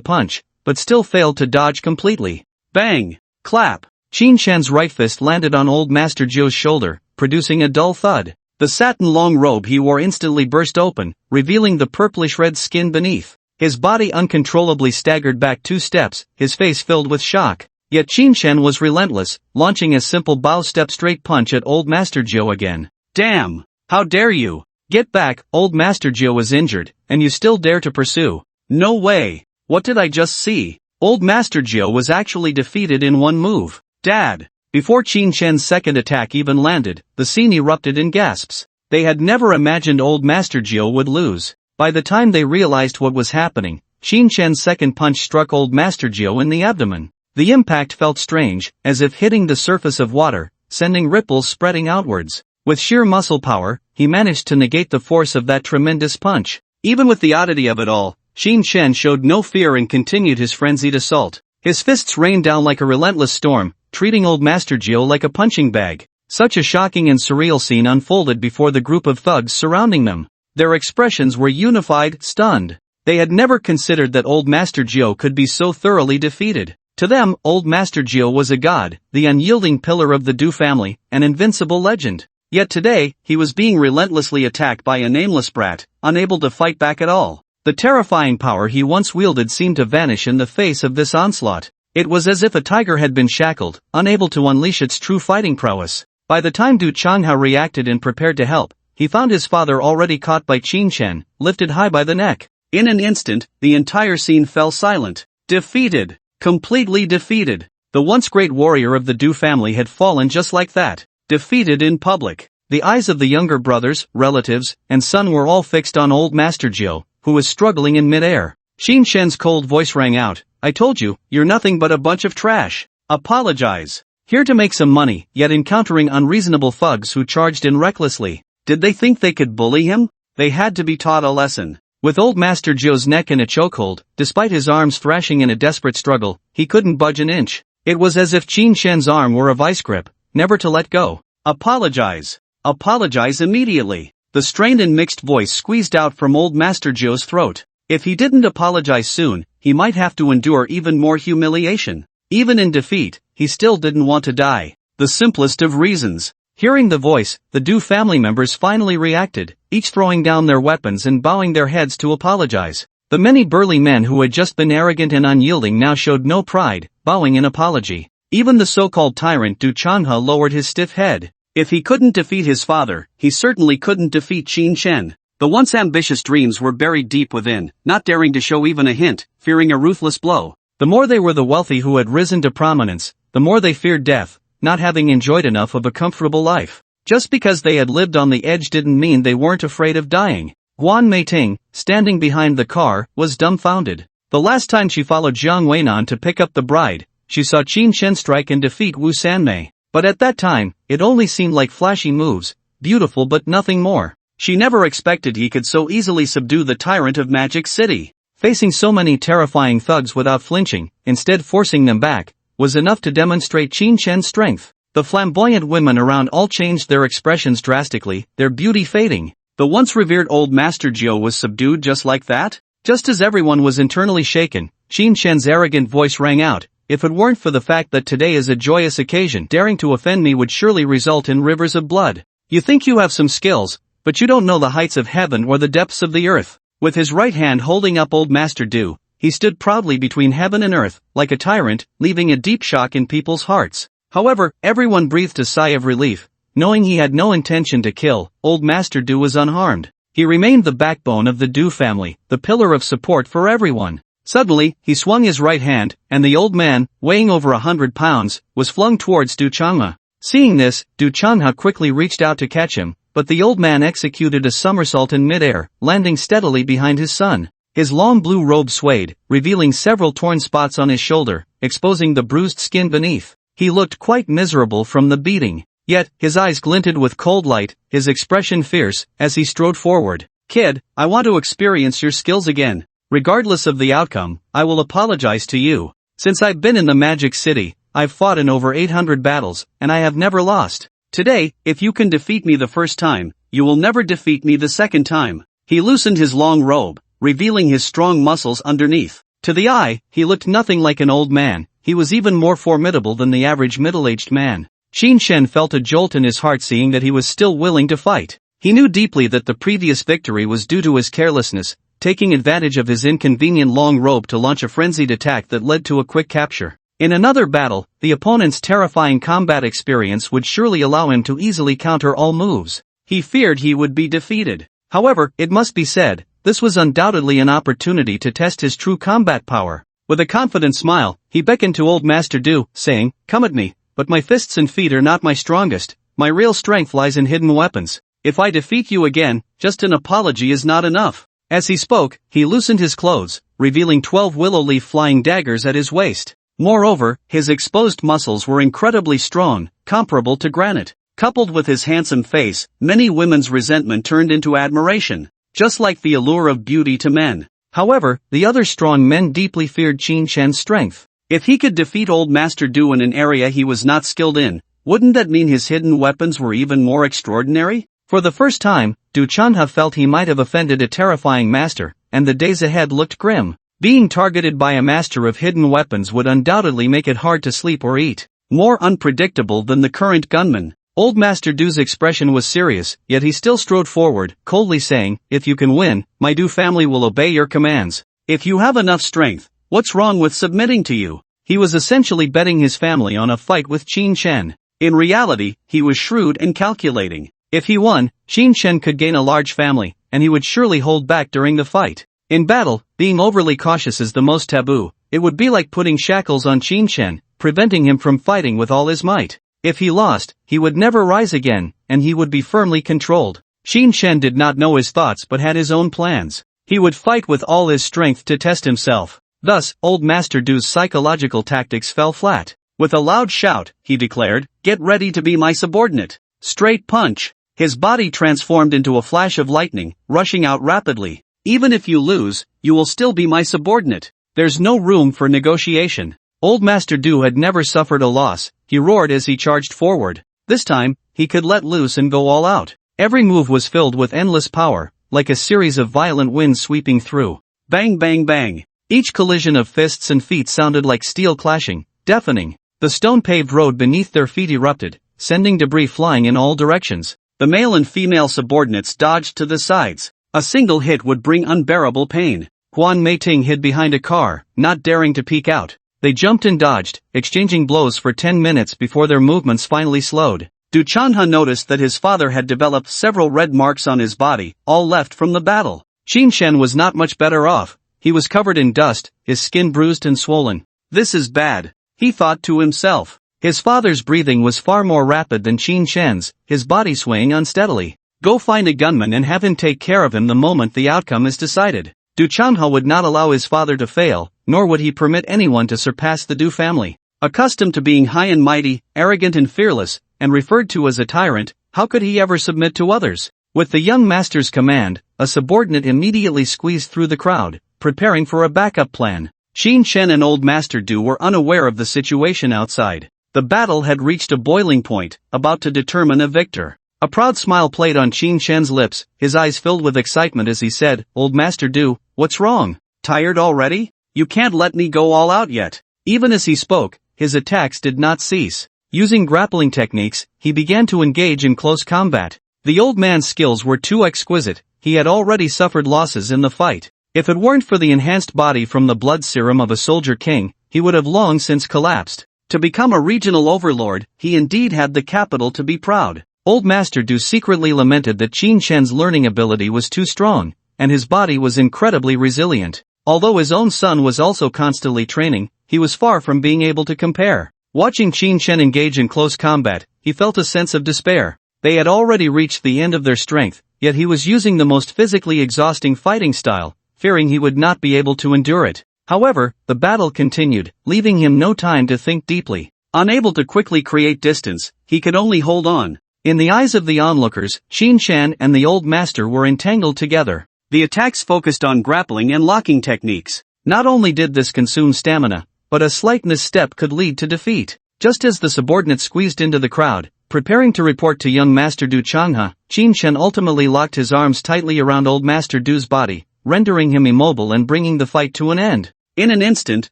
punch, but still failed to dodge completely. Bang! Clap! Qin Shen's right fist landed on old Master Zhou's shoulder, producing a dull thud. The satin long robe he wore instantly burst open, revealing the purplish-red skin beneath. His body uncontrollably staggered back 2 steps, his face filled with shock. Yet Qin Shen was relentless, launching a simple bow step straight punch at old Master Zhou again. Damn! How dare you! Get back, old Master Zhou was injured, and you still dare to pursue. No way! What did I just see? Old Master Zhou was actually defeated in one move. Dad! Before Qin Shen's second attack even landed, the scene erupted in gasps. They had never imagined old Master Zhou would lose. By the time they realized what was happening, Qin Shen's second punch struck old Master Zhou in the abdomen. The impact felt strange, as if hitting the surface of water, sending ripples spreading outwards. With sheer muscle power, he managed to negate the force of that tremendous punch. Even with the oddity of it all, Qin Shen showed no fear and continued his frenzied assault. His fists rained down like a relentless storm, treating old Master Zhou like a punching bag. Such a shocking and surreal scene unfolded before the group of thugs surrounding them. Their expressions were unified, stunned. They had never considered that old Master Zhou could be so thoroughly defeated. To them, old Master Zhou was a god, the unyielding pillar of the Du family, an invincible legend. Yet today, he was being relentlessly attacked by a nameless brat, unable to fight back at all. The terrifying power he once wielded seemed to vanish in the face of this onslaught. It was as if a tiger had been shackled, unable to unleash its true fighting prowess. By the time Du Changha reacted and prepared to help, he found his father already caught by Qin Shen, lifted high by the neck. In an instant, the entire scene fell silent. Defeated. Completely defeated. The once great warrior of the Du family had fallen just like that. Defeated in public. The eyes of the younger brothers, relatives, and son were all fixed on old Master Jiu, who was struggling in midair. Qin Shen's cold voice rang out, "I told you, you're nothing but a bunch of trash. Apologize. Here to make some money, yet encountering unreasonable thugs who charged in recklessly. Did they think they could bully him? They had to be taught a lesson." With old Master Jiu's neck in a chokehold, despite his arms thrashing in a desperate struggle, he couldn't budge an inch. It was as if Qin Shen's arm were a vice grip, never to let go. "Apologize. Apologize immediately." The strained and mixed voice squeezed out from old Master Jiu's throat. If he didn't apologize soon, he might have to endure even more humiliation. Even in defeat, he still didn't want to die. The simplest of reasons. Hearing the voice, the Du family members finally reacted, each throwing down their weapons and bowing their heads to apologize. The many burly men who had just been arrogant and unyielding now showed no pride, bowing in apology. Even the so-called tyrant Du Changha lowered his stiff head. If he couldn't defeat his father, he certainly couldn't defeat Qin Shen. The once ambitious dreams were buried deep within, not daring to show even a hint, fearing a ruthless blow. The more they were the wealthy who had risen to prominence, the more they feared death, not having enjoyed enough of a comfortable life. Just because they had lived on the edge didn't mean they weren't afraid of dying. Guan Meiting, standing behind the car, was dumbfounded. The last time she followed Jiang Weinan to pick up the bride, she saw Qin Shen strike and defeat Wu Sanmei. But at that time, it only seemed like flashy moves, beautiful but nothing more. She never expected he could so easily subdue the tyrant of Magic City. Facing so many terrifying thugs without flinching, instead forcing them back, was enough to demonstrate Qin Shen's strength. The flamboyant women around all changed their expressions drastically, their beauty fading. The once revered old Master Jiu was subdued just like that? Just as everyone was internally shaken, Qin Shen's arrogant voice rang out, "If it weren't for the fact that today is a joyous occasion, daring to offend me would surely result in rivers of blood. You think you have some skills, but you don't know the heights of heaven or the depths of the earth." With his right hand holding up old Master Du, he stood proudly between heaven and earth, like a tyrant, leaving a deep shock in people's hearts. However, everyone breathed a sigh of relief. Knowing he had no intention to kill, old Master Du was unharmed. He remained the backbone of the Du family, the pillar of support for everyone. Suddenly, he swung his right hand, and the old man, weighing over 100 pounds, was flung towards Du Changha. Seeing this, Du Changha quickly reached out to catch him, but the old man executed a somersault in midair, landing steadily behind his son. His long blue robe swayed, revealing several torn spots on his shoulder, exposing the bruised skin beneath. He looked quite miserable from the beating. Yet, his eyes glinted with cold light, his expression fierce, as he strode forward. "Kid, I want to experience your skills again. Regardless of the outcome, I will apologize to you. Since I've been in the Magic City, I've fought in over 800 battles, and I have never lost. Today, if you can defeat me the first time, you will never defeat me the second time." He loosened his long robe, revealing his strong muscles underneath. To the eye, he looked nothing like an old man. He was even more formidable than the average middle-aged man. Qin Shen felt a jolt in his heart seeing that he was still willing to fight. He knew deeply that the previous victory was due to his carelessness, taking advantage of his inconvenient long robe to launch a frenzied attack that led to a quick capture. In another battle, the opponent's terrifying combat experience would surely allow him to easily counter all moves. He feared he would be defeated. However, it must be said, this was undoubtedly an opportunity to test his true combat power. With a confident smile, he beckoned to old Master Du, saying, "Come at me, but my fists and feet are not my strongest. My real strength lies in hidden weapons. If I defeat you again, just an apology is not enough." As he spoke, he loosened his clothes, revealing 12 willow leaf flying daggers at his waist. Moreover, his exposed muscles were incredibly strong, comparable to granite. Coupled with his handsome face, many women's resentment turned into admiration, just like the allure of beauty to men. However, the other strong men deeply feared Qin Shen's strength. If he could defeat old Master Du in an area he was not skilled in, wouldn't that mean his hidden weapons were even more extraordinary? For the first time, Du Changha felt he might have offended a terrifying master, and the days ahead looked grim. Being targeted by a master of hidden weapons would undoubtedly make it hard to sleep or eat. More unpredictable than the current gunman. Old Master Du's expression was serious, yet he still strode forward, coldly saying, "If you can win, my Du family will obey your commands. If you have enough strength, what's wrong with submitting to you?" He was essentially betting his family on a fight with Qin Shen. In reality, he was shrewd and calculating. If he won, Qin Shen could gain a large family, and he would surely hold back during the fight. In battle, being overly cautious is the most taboo. It would be like putting shackles on Qin Shen, preventing him from fighting with all his might. If he lost, he would never rise again, and he would be firmly controlled. Qin Shen did not know his thoughts but had his own plans. He would fight with all his strength to test himself. Thus, Old Master Du's psychological tactics fell flat. With a loud shout, he declared, "Get ready to be my subordinate." Straight punch. His body transformed into a flash of lightning, rushing out rapidly. "Even if you lose, you will still be my subordinate. There's no room for negotiation." Old Master Du had never suffered a loss. He roared as he charged forward. This time, he could let loose and go all out. Every move was filled with endless power, like a series of violent winds sweeping through. Bang bang bang. Each collision of fists and feet sounded like steel clashing, deafening. The stone-paved road beneath their feet erupted, sending debris flying in all directions. The male and female subordinates dodged to the sides. A single hit would bring unbearable pain. Huan Meiting hid behind a car, not daring to peek out. They jumped and dodged, exchanging blows for 10 minutes before their movements finally slowed. Du Chanhe noticed that his father had developed several red marks on his body, all left from the battle. Qin Shen was not much better off. He was covered in dust, his skin bruised and swollen. "This is bad," he thought to himself. His father's breathing was far more rapid than Qin Shen's, his body swaying unsteadily. "Go find a gunman and have him take care of him the moment the outcome is decided." Du Chanhe would not allow his father to fail, nor would he permit anyone to surpass the Du family. Accustomed to being high and mighty, arrogant and fearless, and referred to as a tyrant, how could he ever submit to others? With the young master's command, a subordinate immediately squeezed through the crowd, preparing for a backup plan. Qin Shen and Old Master Du were unaware of the situation outside. The battle had reached a boiling point, about to determine a victor. A proud smile played on Qin Shen's lips, his eyes filled with excitement as he said, "Old Master Du, what's wrong? Tired already? You can't let me go all out yet." Even as he spoke, his attacks did not cease. Using grappling techniques, he began to engage in close combat. The old man's skills were too exquisite. He had already suffered losses in the fight. If it weren't for the enhanced body from the blood serum of a soldier king, he would have long since collapsed. To become a regional overlord, he indeed had the capital to be proud. Old Master Du secretly lamented that Qin Shen's learning ability was too strong, and his body was incredibly resilient. Although his own son was also constantly training, he was far from being able to compare. Watching Qin Shen engage in close combat, he felt a sense of despair. They had already reached the end of their strength, yet he was using the most physically exhausting fighting style, fearing he would not be able to endure it. However, the battle continued, leaving him no time to think deeply. Unable to quickly create distance, he could only hold on. In the eyes of the onlookers, Qin Shen and the old master were entangled together. The attacks focused on grappling and locking techniques. Not only did this consume stamina, but a slight misstep could lead to defeat. Just as the subordinate squeezed into the crowd, preparing to report to young Master Du Changhe, Qin Shen ultimately locked his arms tightly around Old Master Du's body, rendering him immobile and bringing the fight to an end. In an instant,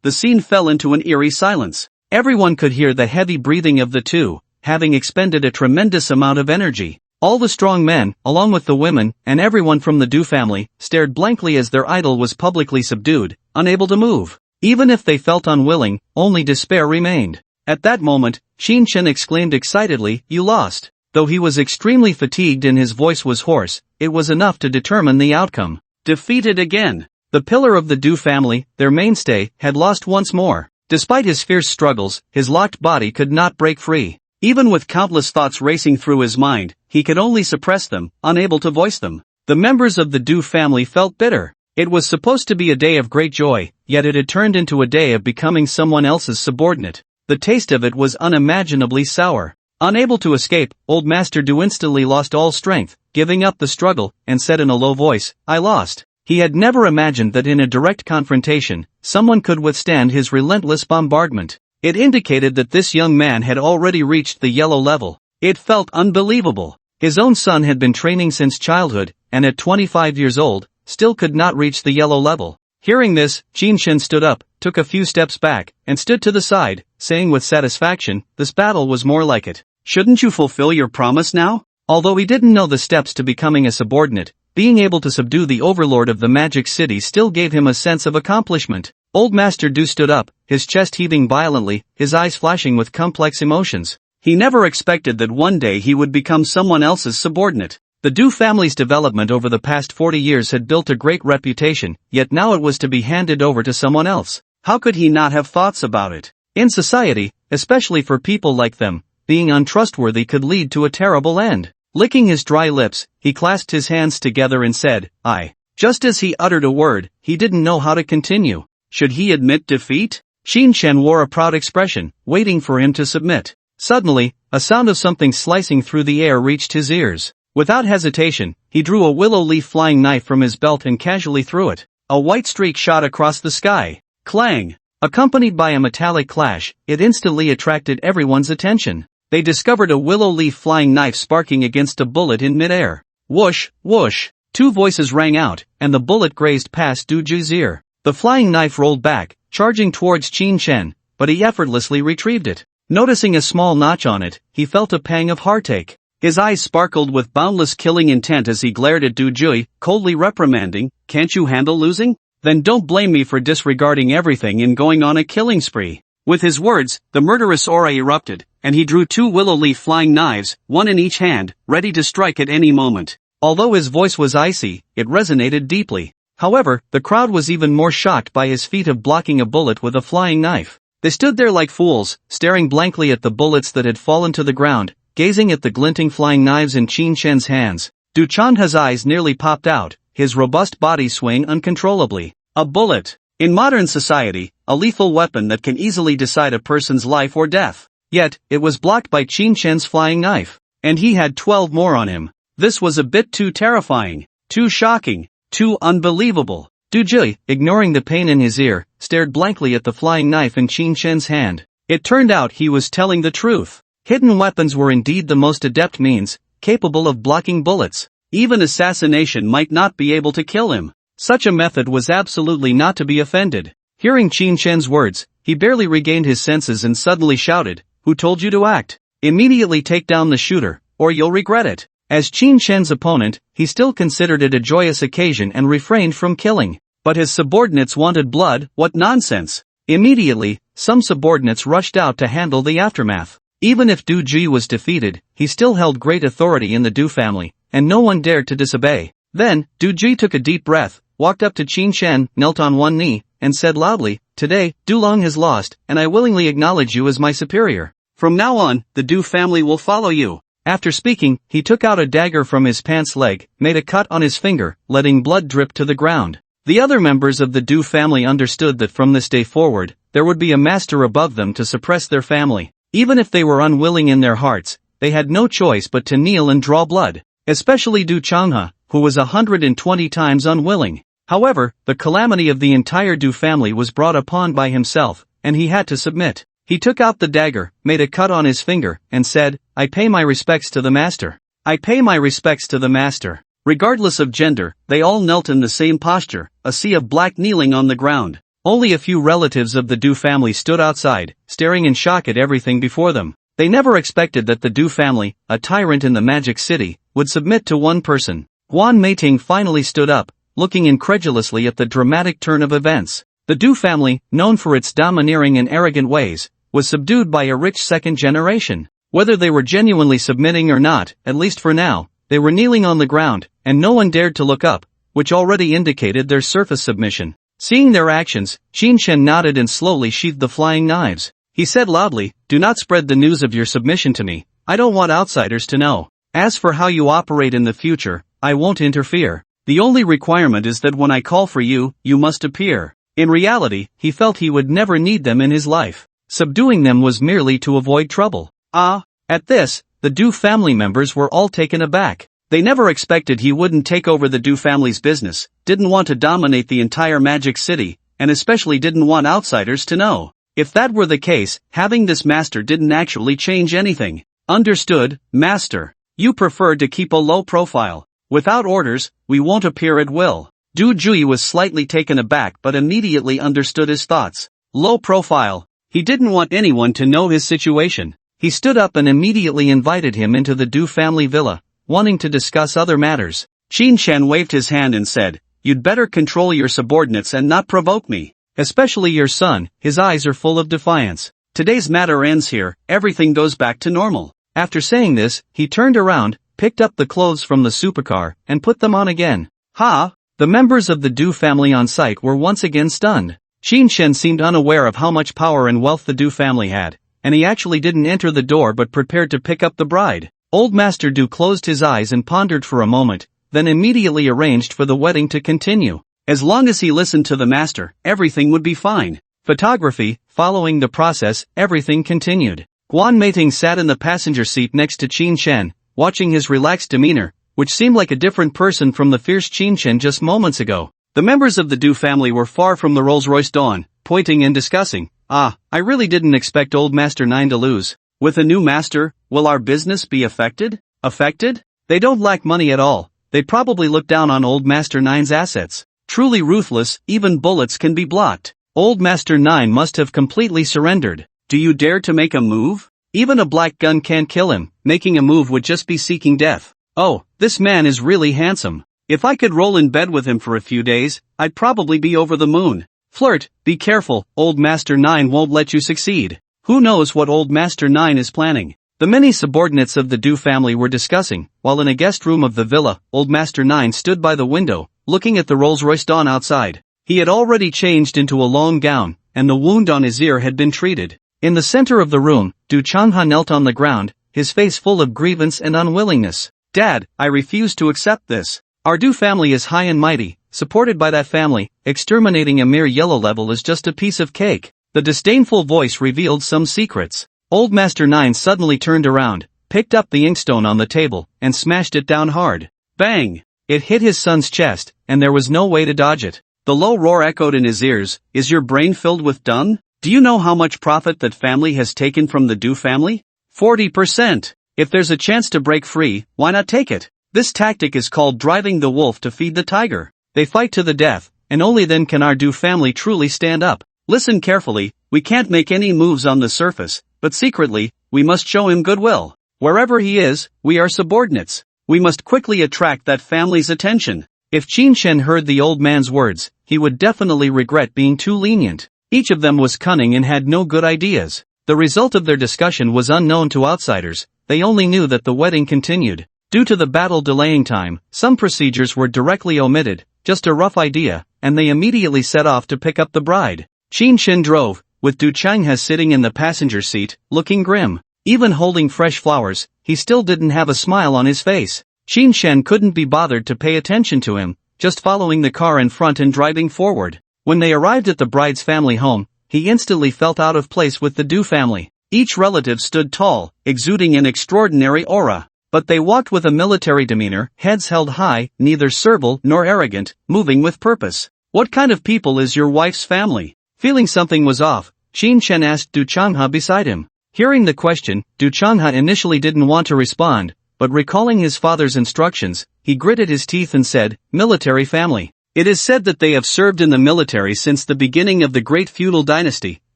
the scene fell into an eerie silence. Everyone could hear the heavy breathing of the two, having expended a tremendous amount of energy. All the strong men, along with the women, and everyone from the Du family, stared blankly as their idol was publicly subdued, unable to move. Even if they felt unwilling, only despair remained. At that moment, Qin Shen exclaimed excitedly, "You lost." Though he was extremely fatigued and his voice was hoarse, it was enough to determine the outcome. Defeated again. The pillar of the Du family, their mainstay, had lost once more. Despite his fierce struggles, his locked body could not break free. Even with countless thoughts racing through his mind, he could only suppress them, unable to voice them. The members of the Du family felt bitter. It was supposed to be a day of great joy, yet it had turned into a day of becoming someone else's subordinate. The taste of it was unimaginably sour. Unable to escape, Old Master Du instantly lost all strength, giving up the struggle, and said in a low voice, "I lost." He had never imagined that in a direct confrontation, someone could withstand his relentless bombardment. It indicated that this young man had already reached the yellow level. It felt unbelievable. His own son had been training since childhood, and at 25 years old, still could not reach the yellow level. Hearing this, Qin Shen stood up, took a few steps back, and stood to the side, saying with satisfaction, "This battle was more like it. Shouldn't you fulfill your promise now?" Although he didn't know the steps to becoming a subordinate, being able to subdue the overlord of the magic city still gave him a sense of accomplishment. Old Master Du stood up, his chest heaving violently, his eyes flashing with complex emotions. He never expected that one day he would become someone else's subordinate. The Du family's development over the past 40 years had built a great reputation, yet now it was to be handed over to someone else. How could he not have thoughts about it? In society, especially for people like them, being untrustworthy could lead to a terrible end. Licking his dry lips, he clasped his hands together and said, "I." Just as he uttered a word, he didn't know how to continue. Should he admit defeat? Qin wore a proud expression, waiting for him to submit. Suddenly, a sound of something slicing through the air reached his ears. Without hesitation, he drew a willow leaf flying knife from his belt and casually threw it. A white streak shot across the sky. Clang! Accompanied by a metallic clash, it instantly attracted everyone's attention. They discovered a willow leaf flying knife sparking against a bullet in midair. Whoosh, whoosh! Two voices rang out, and the bullet grazed past Du Jui's ear. The flying knife rolled back, charging towards Qin, but he effortlessly retrieved it. Noticing a small notch on it, he felt a pang of heartache. His eyes sparkled with boundless killing intent as he glared at Du Jui, coldly reprimanding, "Can't you handle losing? Then don't blame me for disregarding everything and going on a killing spree." With his words, the murderous aura erupted, and he drew two willow leaf flying knives, one in each hand, ready to strike at any moment. Although his voice was icy, it resonated deeply. However, the crowd was even more shocked by his feat of blocking a bullet with a flying knife. They stood there like fools, staring blankly at the bullets that had fallen to the ground, gazing at the glinting flying knives in Qin hands. Du Chanha's eyes nearly popped out, his robust body swaying uncontrollably. A bullet. In modern society, a lethal weapon that can easily decide a person's life or death. Yet, it was blocked by Qin's flying knife. And he had 12 more on him. This was a bit too terrifying, too shocking, too unbelievable. Du Jui, ignoring the pain in his ear, stared blankly at the flying knife in Qin's hand. It turned out he was telling the truth. Hidden weapons were indeed the most adept means, capable of blocking bullets. Even assassination might not be able to kill him. Such a method was absolutely not to be offended. Hearing Qin's words, he barely regained his senses and suddenly shouted, "Who told you to act? Immediately take down the shooter, or you'll regret it." As Qin's opponent, he still considered it a joyous occasion and refrained from killing. But his subordinates wanted blood. What nonsense! Immediately, some subordinates rushed out to handle the aftermath. Even if Du Ji was defeated, he still held great authority in the Du family, and no one dared to disobey. Then, Du Ji took a deep breath, walked up to Qin, knelt on one knee, and said loudly, "Today, Du Long has lost, and I willingly acknowledge you as my superior. From now on, the Du family will follow you." After speaking, he took out a dagger from his pants leg, made a cut on his finger, letting blood drip to the ground. The other members of the Du family understood that from this day forward, there would be a master above them to suppress their family. Even if they were unwilling in their hearts, they had no choice but to kneel and draw blood. Especially Du Changhe, who was 120 times unwilling. However, the calamity of the entire Du family was brought upon by himself, and he had to submit. He took out the dagger, made a cut on his finger, and said, "I pay my respects to the master. I pay my respects to the master." Regardless of gender, they all knelt in the same posture, a sea of black kneeling on the ground. Only a few relatives of the Du family stood outside, staring in shock at everything before them. They never expected that the Du family, a tyrant in the Magic City, would submit to one person. Guan Meiting finally stood up, looking incredulously at the dramatic turn of events. The Du family, known for its domineering and arrogant ways, was subdued by a rich second generation. Whether they were genuinely submitting or not, at least for now, they were kneeling on the ground, and no one dared to look up, which already indicated their surface submission. Seeing their actions, Qin nodded and slowly sheathed the flying knives. He said loudly, "Do not spread the news of your submission to me. I don't want outsiders to know. As for how you operate in the future, I won't interfere. The only requirement is that when I call for you, you must appear." In reality, he felt he would never need them in his life. Subduing them was merely to avoid trouble. At this, the Du family members were all taken aback. They never expected he wouldn't take over the Du family's business, didn't want to dominate the entire Magic City, and especially didn't want outsiders to know. If that were the case, having this master didn't actually change anything. Understood, master. You prefer to keep a low profile. Without orders, we won't appear at will. Du Jui was slightly taken aback but immediately understood his thoughts. Low profile. He didn't want anyone to know his situation. He stood up and immediately invited him into the Du family villa, wanting to discuss other matters. Qin waved his hand and said, "You'd better control your subordinates and not provoke me. Especially your son." His eyes are full of defiance. Today's matter ends here, everything goes back to normal. After saying this, he turned around, picked up the clothes from the supercar, and put them on again. Ha! The members of the Du family on site were once again stunned. Qin Shen seemed unaware of how much power and wealth the Du family had, and he actually didn't enter the door but prepared to pick up the bride. Old Master Du closed his eyes and pondered for a moment, then immediately arranged for the wedding to continue. As long as he listened to the master, everything would be fine. Photography, following the process, everything continued. Guan Meiting sat in the passenger seat next to Qin Shen, watching his relaxed demeanor, which seemed like a different person from the fierce Qin Shen just moments ago. The members of the Du family were far from the Rolls-Royce Dawn, pointing and discussing. I really didn't expect old Master 9 to lose. With a new master, will our business be affected? Affected? They don't lack money at all. They probably look down on old Master 9's assets. Truly ruthless, even bullets can be blocked. Old Master 9 must have completely surrendered. Do you dare to make a move? Even a black gun can't kill him. Making a move would just be seeking death. Oh, this man is really handsome. If I could roll in bed with him for a few days, I'd probably be over the moon. Flirt, be careful, old Master 9 won't let you succeed. Who knows what old Master 9 is planning? The many subordinates of the Du family were discussing, while in a guest room of the villa, old Master 9 stood by the window, looking at the Rolls-Royce Dawn outside. He had already changed into a long gown, and the wound on his ear had been treated. In the center of the room, Du Changhe knelt on the ground, his face full of grievance and unwillingness. Dad, I refuse to accept this. Our Du family is high and mighty, supported by that family, exterminating a mere yellow level is just a piece of cake. The disdainful voice revealed some secrets. Old Master 9 suddenly turned around, picked up the inkstone on the table, and smashed it down hard. Bang! It hit his son's chest, and there was no way to dodge it. The low roar echoed in his ears. Is your brain filled with dung? Do you know how much profit that family has taken from the Du family? 40%. If there's a chance to break free, why not take it? This tactic is called driving the wolf to feed the tiger. They fight to the death, and only then can our Du family truly stand up. Listen carefully, we can't make any moves on the surface, but secretly, we must show him goodwill. Wherever he is, we are subordinates. We must quickly attract that family's attention. If Qin Shen heard the old man's words, he would definitely regret being too lenient. Each of them was cunning and had no good ideas. The result of their discussion was unknown to outsiders. They only knew that the wedding continued. Due to the battle delaying time, some procedures were directly omitted, just a rough idea, and they immediately set off to pick up the bride. Qin Shen drove, with Du Changhe sitting in the passenger seat, looking grim. Even holding fresh flowers, he still didn't have a smile on his face. Qin Shen couldn't be bothered to pay attention to him, just following the car in front and driving forward. When they arrived at the bride's family home, he instantly felt out of place with the Du family. Each relative stood tall, exuding an extraordinary aura. But they walked with a military demeanor, heads held high, neither servile nor arrogant, moving with purpose. What kind of people is your wife's family? Feeling something was off, Qin Shen asked Du Changhe beside him. Hearing the question, Du Changhe initially didn't want to respond, but recalling his father's instructions, he gritted his teeth and said, military family. It is said that they have served in the military since the beginning of the great feudal dynasty,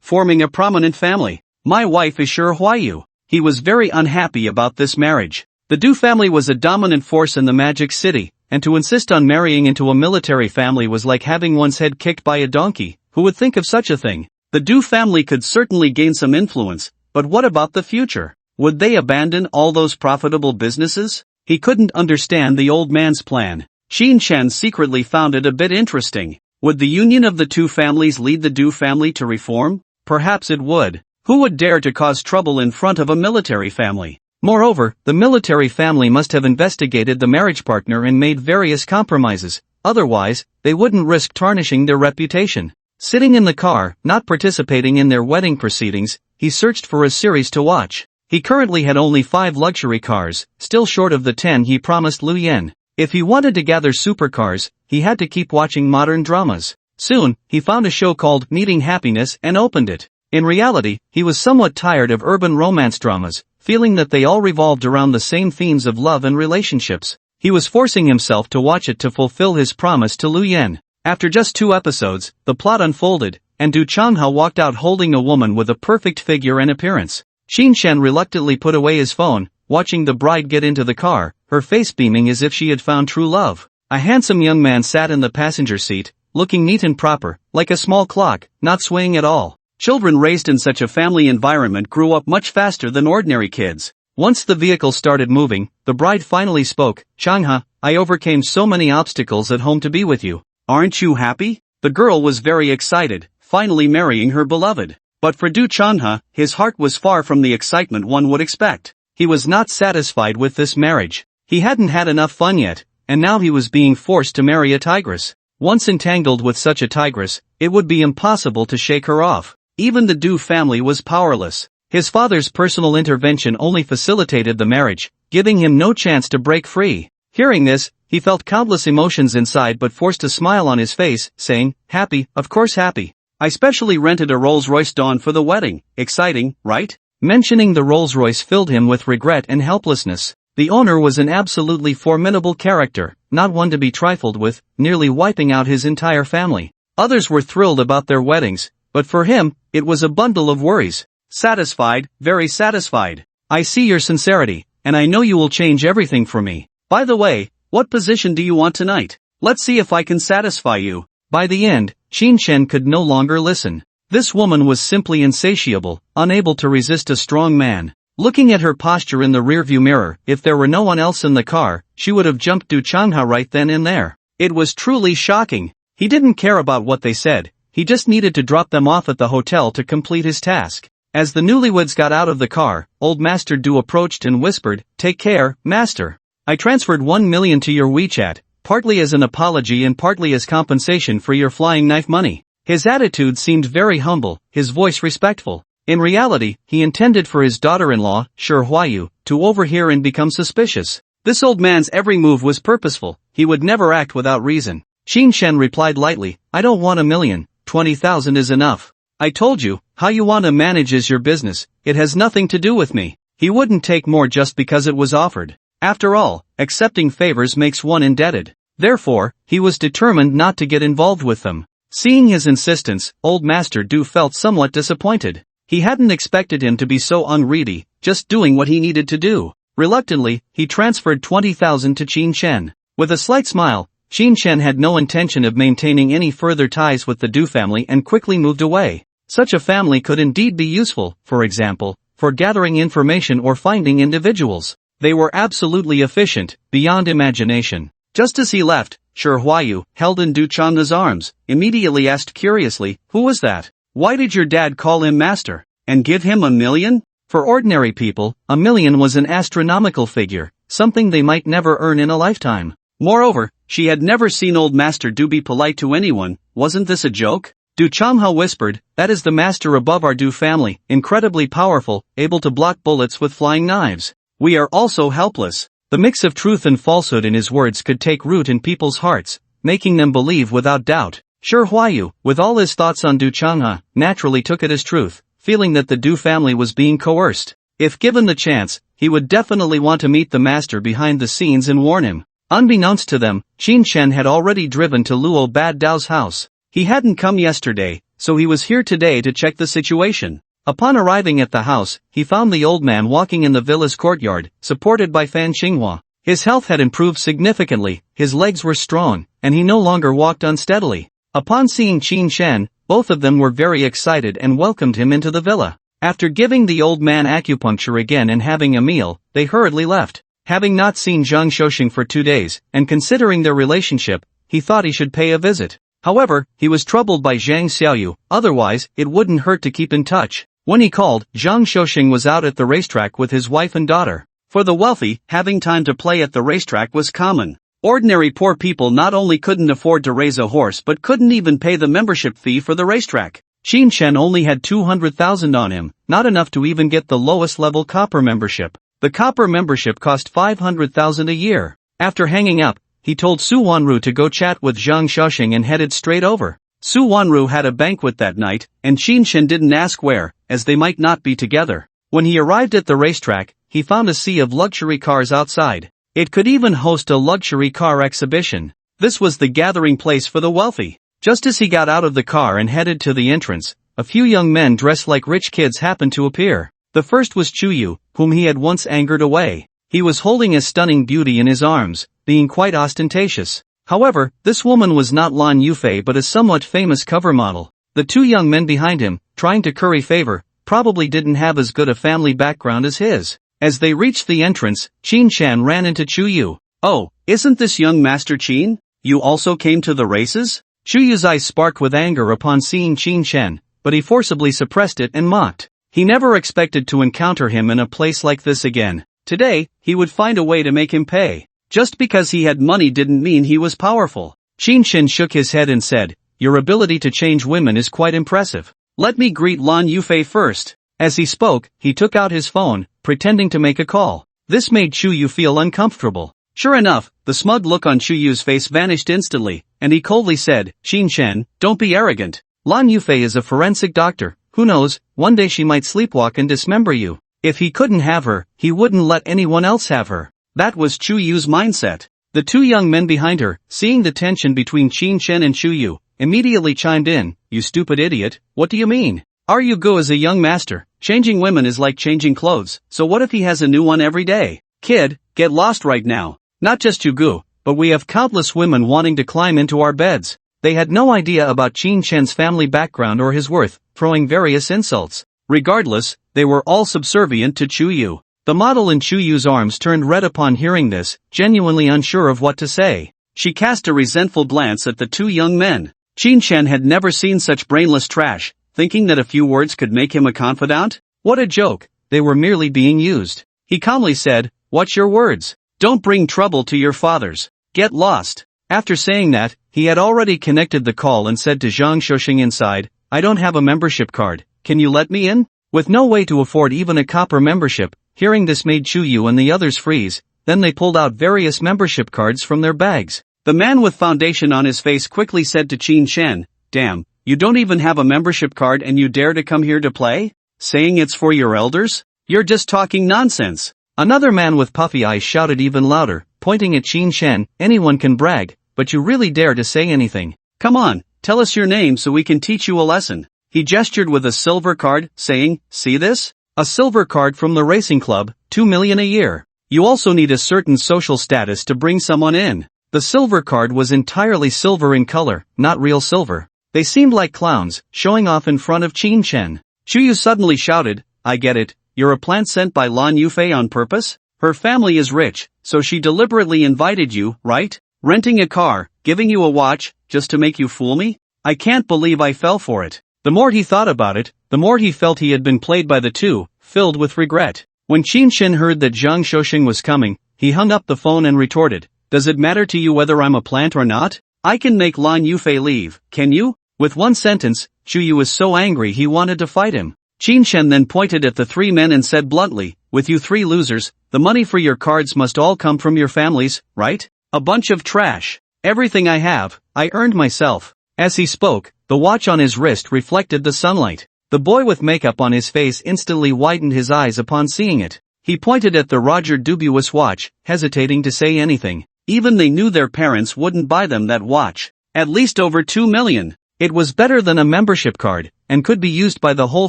forming a prominent family. My wife is sure Huayu. He was very unhappy about this marriage. The Du family was a dominant force in the Magic City, and to insist on marrying into a military family was like having one's head kicked by a donkey. Who would think of such a thing? The Du family could certainly gain some influence, but what about the future? Would they abandon all those profitable businesses? He couldn't understand the old man's plan. Qin Shen secretly found it a bit interesting. Would the union of the two families lead the Du family to reform? Perhaps it would. Who would dare to cause trouble in front of a military family? Moreover, the military family must have investigated the marriage partner and made various compromises, otherwise, they wouldn't risk tarnishing their reputation. Sitting in the car, not participating in their wedding proceedings, he searched for a series to watch. He currently had only 5 luxury cars, still short of the 10 he promised Lu Yen. If he wanted to gather supercars, he had to keep watching modern dramas. Soon, he found a show called Needing Happiness and opened it. In reality, he was somewhat tired of urban romance dramas, feeling that they all revolved around the same themes of love and relationships. He was forcing himself to watch it to fulfill his promise to Lu Yen. After just 2 episodes, the plot unfolded, and Du Changhe walked out holding a woman with a perfect figure and appearance. Qin Shen reluctantly put away his phone, watching the bride get into the car, her face beaming as if she had found true love. A handsome young man sat in the passenger seat, looking neat and proper, like a small clock, not swaying at all. Children raised in such a family environment grew up much faster than ordinary kids. Once the vehicle started moving, the bride finally spoke. Changha, I overcame so many obstacles at home to be with you. Aren't you happy? The girl was very excited, finally marrying her beloved. But for Du Changha, his heart was far from the excitement one would expect. He was not satisfied with this marriage. He hadn't had enough fun yet, and now he was being forced to marry a tigress. Once entangled with such a tigress, it would be impossible to shake her off. Even the Du family was powerless. His father's personal intervention only facilitated the marriage, giving him no chance to break free. Hearing this, he felt countless emotions inside but forced a smile on his face, saying, happy, of course happy. I specially rented a Rolls-Royce Dawn for the wedding. Exciting, right? Mentioning the Rolls-Royce filled him with regret and helplessness. The owner was an absolutely formidable character, not one to be trifled with, nearly wiping out his entire family. Others were thrilled about their weddings, but for him, it was a bundle of worries. Satisfied, very satisfied. I see your sincerity, and I know you will change everything for me. By the way, what position do you want tonight? Let's see if I can satisfy you. By the end, Qin Shen could no longer listen. This woman was simply insatiable, unable to resist a strong man. Looking at her posture in the rearview mirror, if there were no one else in the car, she would have jumped Du Changha right then and there. It was truly shocking. He didn't care about what they said, he just needed to drop them off at the hotel to complete his task. As the newlyweds got out of the car, old Master Du approached and whispered, Take care, Master. I transferred 1 million to your WeChat, partly as an apology and partly as compensation for your flying knife money. His attitude seemed very humble, his voice respectful. In reality, he intended for his daughter-in-law, Shi Huayu, to overhear and become suspicious. This old man's every move was purposeful, he would never act without reason. Qin Shen replied lightly, I don't want 1 million, 20,000 is enough. I told you, how you want to manage is your business, it has nothing to do with me. He wouldn't take more just because it was offered. After all, accepting favors makes one indebted. Therefore, he was determined not to get involved with them. Seeing his insistence, old Master Du felt somewhat disappointed. He hadn't expected him to be so unready, just doing what he needed to do. Reluctantly, he transferred 20,000 to Qin Shen. With a slight smile, Qin Shen had no intention of maintaining any further ties with the Du family and quickly moved away. Such a family could indeed be useful, for example, for gathering information or finding individuals. They were absolutely efficient, beyond imagination. Just as he left, Shi Huayu, held in Du Changha's arms, immediately asked curiously, who was that? Why did your dad call him master, and give him 1 million? For ordinary people, 1 million was an astronomical figure, something they might never earn in a lifetime. Moreover, she had never seen old Master Du be polite to anyone. Wasn't this a joke? Du Changha whispered, that is the master above our Du family, incredibly powerful, able to block bullets with flying knives. We are also helpless. The mix of truth and falsehood in his words could take root in people's hearts, making them believe without doubt. Shi Huayu, with all his thoughts on Du Changha, naturally took it as truth, feeling that the Du family was being coerced. If given the chance, he would definitely want to meet the master behind the scenes and warn him. Unbeknownst to them, Qin Shen had already driven to Luo Bad Dao's house. He hadn't come yesterday, so he was here today to check the situation. Upon arriving at the house, he found the old man walking in the villa's courtyard, supported by Fan Xinghua. His health had improved significantly, his legs were strong, and he no longer walked unsteadily. Upon seeing Qin Shen, both of them were very excited and welcomed him into the villa. After giving the old man acupuncture again and having a meal, they hurriedly left. Having not seen Zhang Shoxing for 2 days, and considering their relationship, he thought he should pay a visit. However, he was troubled by Zhang Xiaoyu, otherwise, it wouldn't hurt to keep in touch. When he called, Zhang Shoxing was out at the racetrack with his wife and daughter. For the wealthy, having time to play at the racetrack was common. Ordinary poor people not only couldn't afford to raise a horse but couldn't even pay the membership fee for the racetrack. Qin Shen only had 200,000 on him, not enough to even get the lowest level copper membership. The copper membership cost 500,000 a year. After hanging up, he told Su Wanru to go chat with Zhang Shoxing and headed straight over. Su Wanru had a banquet that night, and Qin Shen didn't ask where, as they might not be together. When he arrived at the racetrack, he found a sea of luxury cars outside. It could even host a luxury car exhibition. This was the gathering place for the wealthy. Just as he got out of the car and headed to the entrance, a few young men dressed like rich kids happened to appear. The first was Chuyu, whom he had once angered away. He was holding a stunning beauty in his arms, being quite ostentatious. However, this woman was not Lan Yufei but a somewhat famous cover model. The two young men behind him, trying to curry favor, probably didn't have as good a family background as his. As they reached the entrance, Qin Shan ran into Chu Yu. "Oh, isn't this young Master Qin? You also came to the races?" Chu Yu's eyes sparked with anger upon seeing Qin Shan, but he forcibly suppressed it and mocked. He never expected to encounter him in a place like this again. Today, he would find a way to make him pay. Just because he had money didn't mean he was powerful. Qin Shan shook his head and said, "Your ability to change women is quite impressive. Let me greet Lan Yufei first." As he spoke, he took out his phone, pretending to make a call. This made Chu Yu feel uncomfortable. Sure enough, the smug look on Chu Yu's face vanished instantly, and he coldly said, "Qin Shan, don't be arrogant. Lan Yufei is a forensic doctor. Who knows, one day she might sleepwalk and dismember you. If he couldn't have her, he wouldn't let anyone else have her." That was Chu Yu's mindset. The two young men behind her, seeing the tension between Qin Shan and Chu Yu, immediately chimed in, "You stupid idiot, what do you mean? Our Yu-Go is a young master. Changing women is like changing clothes, so what if he has a new one every day? Kid, get lost right now. Not just Yu-Go, but we have countless women wanting to climb into our beds." They had no idea about Qin Shan's family background or his worth, throwing various insults. Regardless, they were all subservient to Chu Yu. The model in Chu Yu's arms turned red upon hearing this, genuinely unsure of what to say. She cast a resentful glance at the two young men. Qin Shan had never seen such brainless trash, thinking that a few words could make him a confidant? What a joke, they were merely being used. He calmly said, "What's your words? Don't bring trouble to your fathers. Get lost." After saying that, he had already connected the call and said to Zhang Shuxing inside, "I don't have a membership card, can you let me in?" With no way to afford even a copper membership, hearing this made Chu Yu and the others freeze, then they pulled out various membership cards from their bags. The man with foundation on his face quickly said to Qin Shan, "Damn, you don't even have a membership card and you dare to come here to play? Saying it's for your elders? You're just talking nonsense." Another man with puffy eyes shouted even louder, pointing at Qin Shan, "Anyone can brag, but you really dare to say anything? Come on, tell us your name so we can teach you a lesson." He gestured with a silver card, saying, "See this? A silver card from the racing club, 2 million a year. You also need a certain social status to bring someone in." The silver card was entirely silver in color, not real silver. They seemed like clowns, showing off in front of Qin Shan. Chu Yu suddenly shouted, "I get it, you're a plant sent by Lan Yufei on purpose? Her family is rich, so she deliberately invited you, right? Renting a car, giving you a watch, just to make you fool me? I can't believe I fell for it." The more he thought about it, the more he felt he had been played by the two, filled with regret. When Qin Shan heard that Zhang Shuxing was coming, he hung up the phone and retorted, "Does it matter to you whether I'm a plant or not? I can make Lan Yufei leave, can you?" With one sentence, Chu Yu was so angry he wanted to fight him. Qin Shan then pointed at the three men and said bluntly, "With you three losers, the money for your cards must all come from your families, right? A bunch of trash. Everything I have, I earned myself." As he spoke, the watch on his wrist reflected the sunlight. The boy with makeup on his face instantly widened his eyes upon seeing it. He pointed at the Roger Dubuis watch, hesitating to say anything. Even they knew their parents wouldn't buy them that watch. At least over 2 million. It was better than a membership card, and could be used by the whole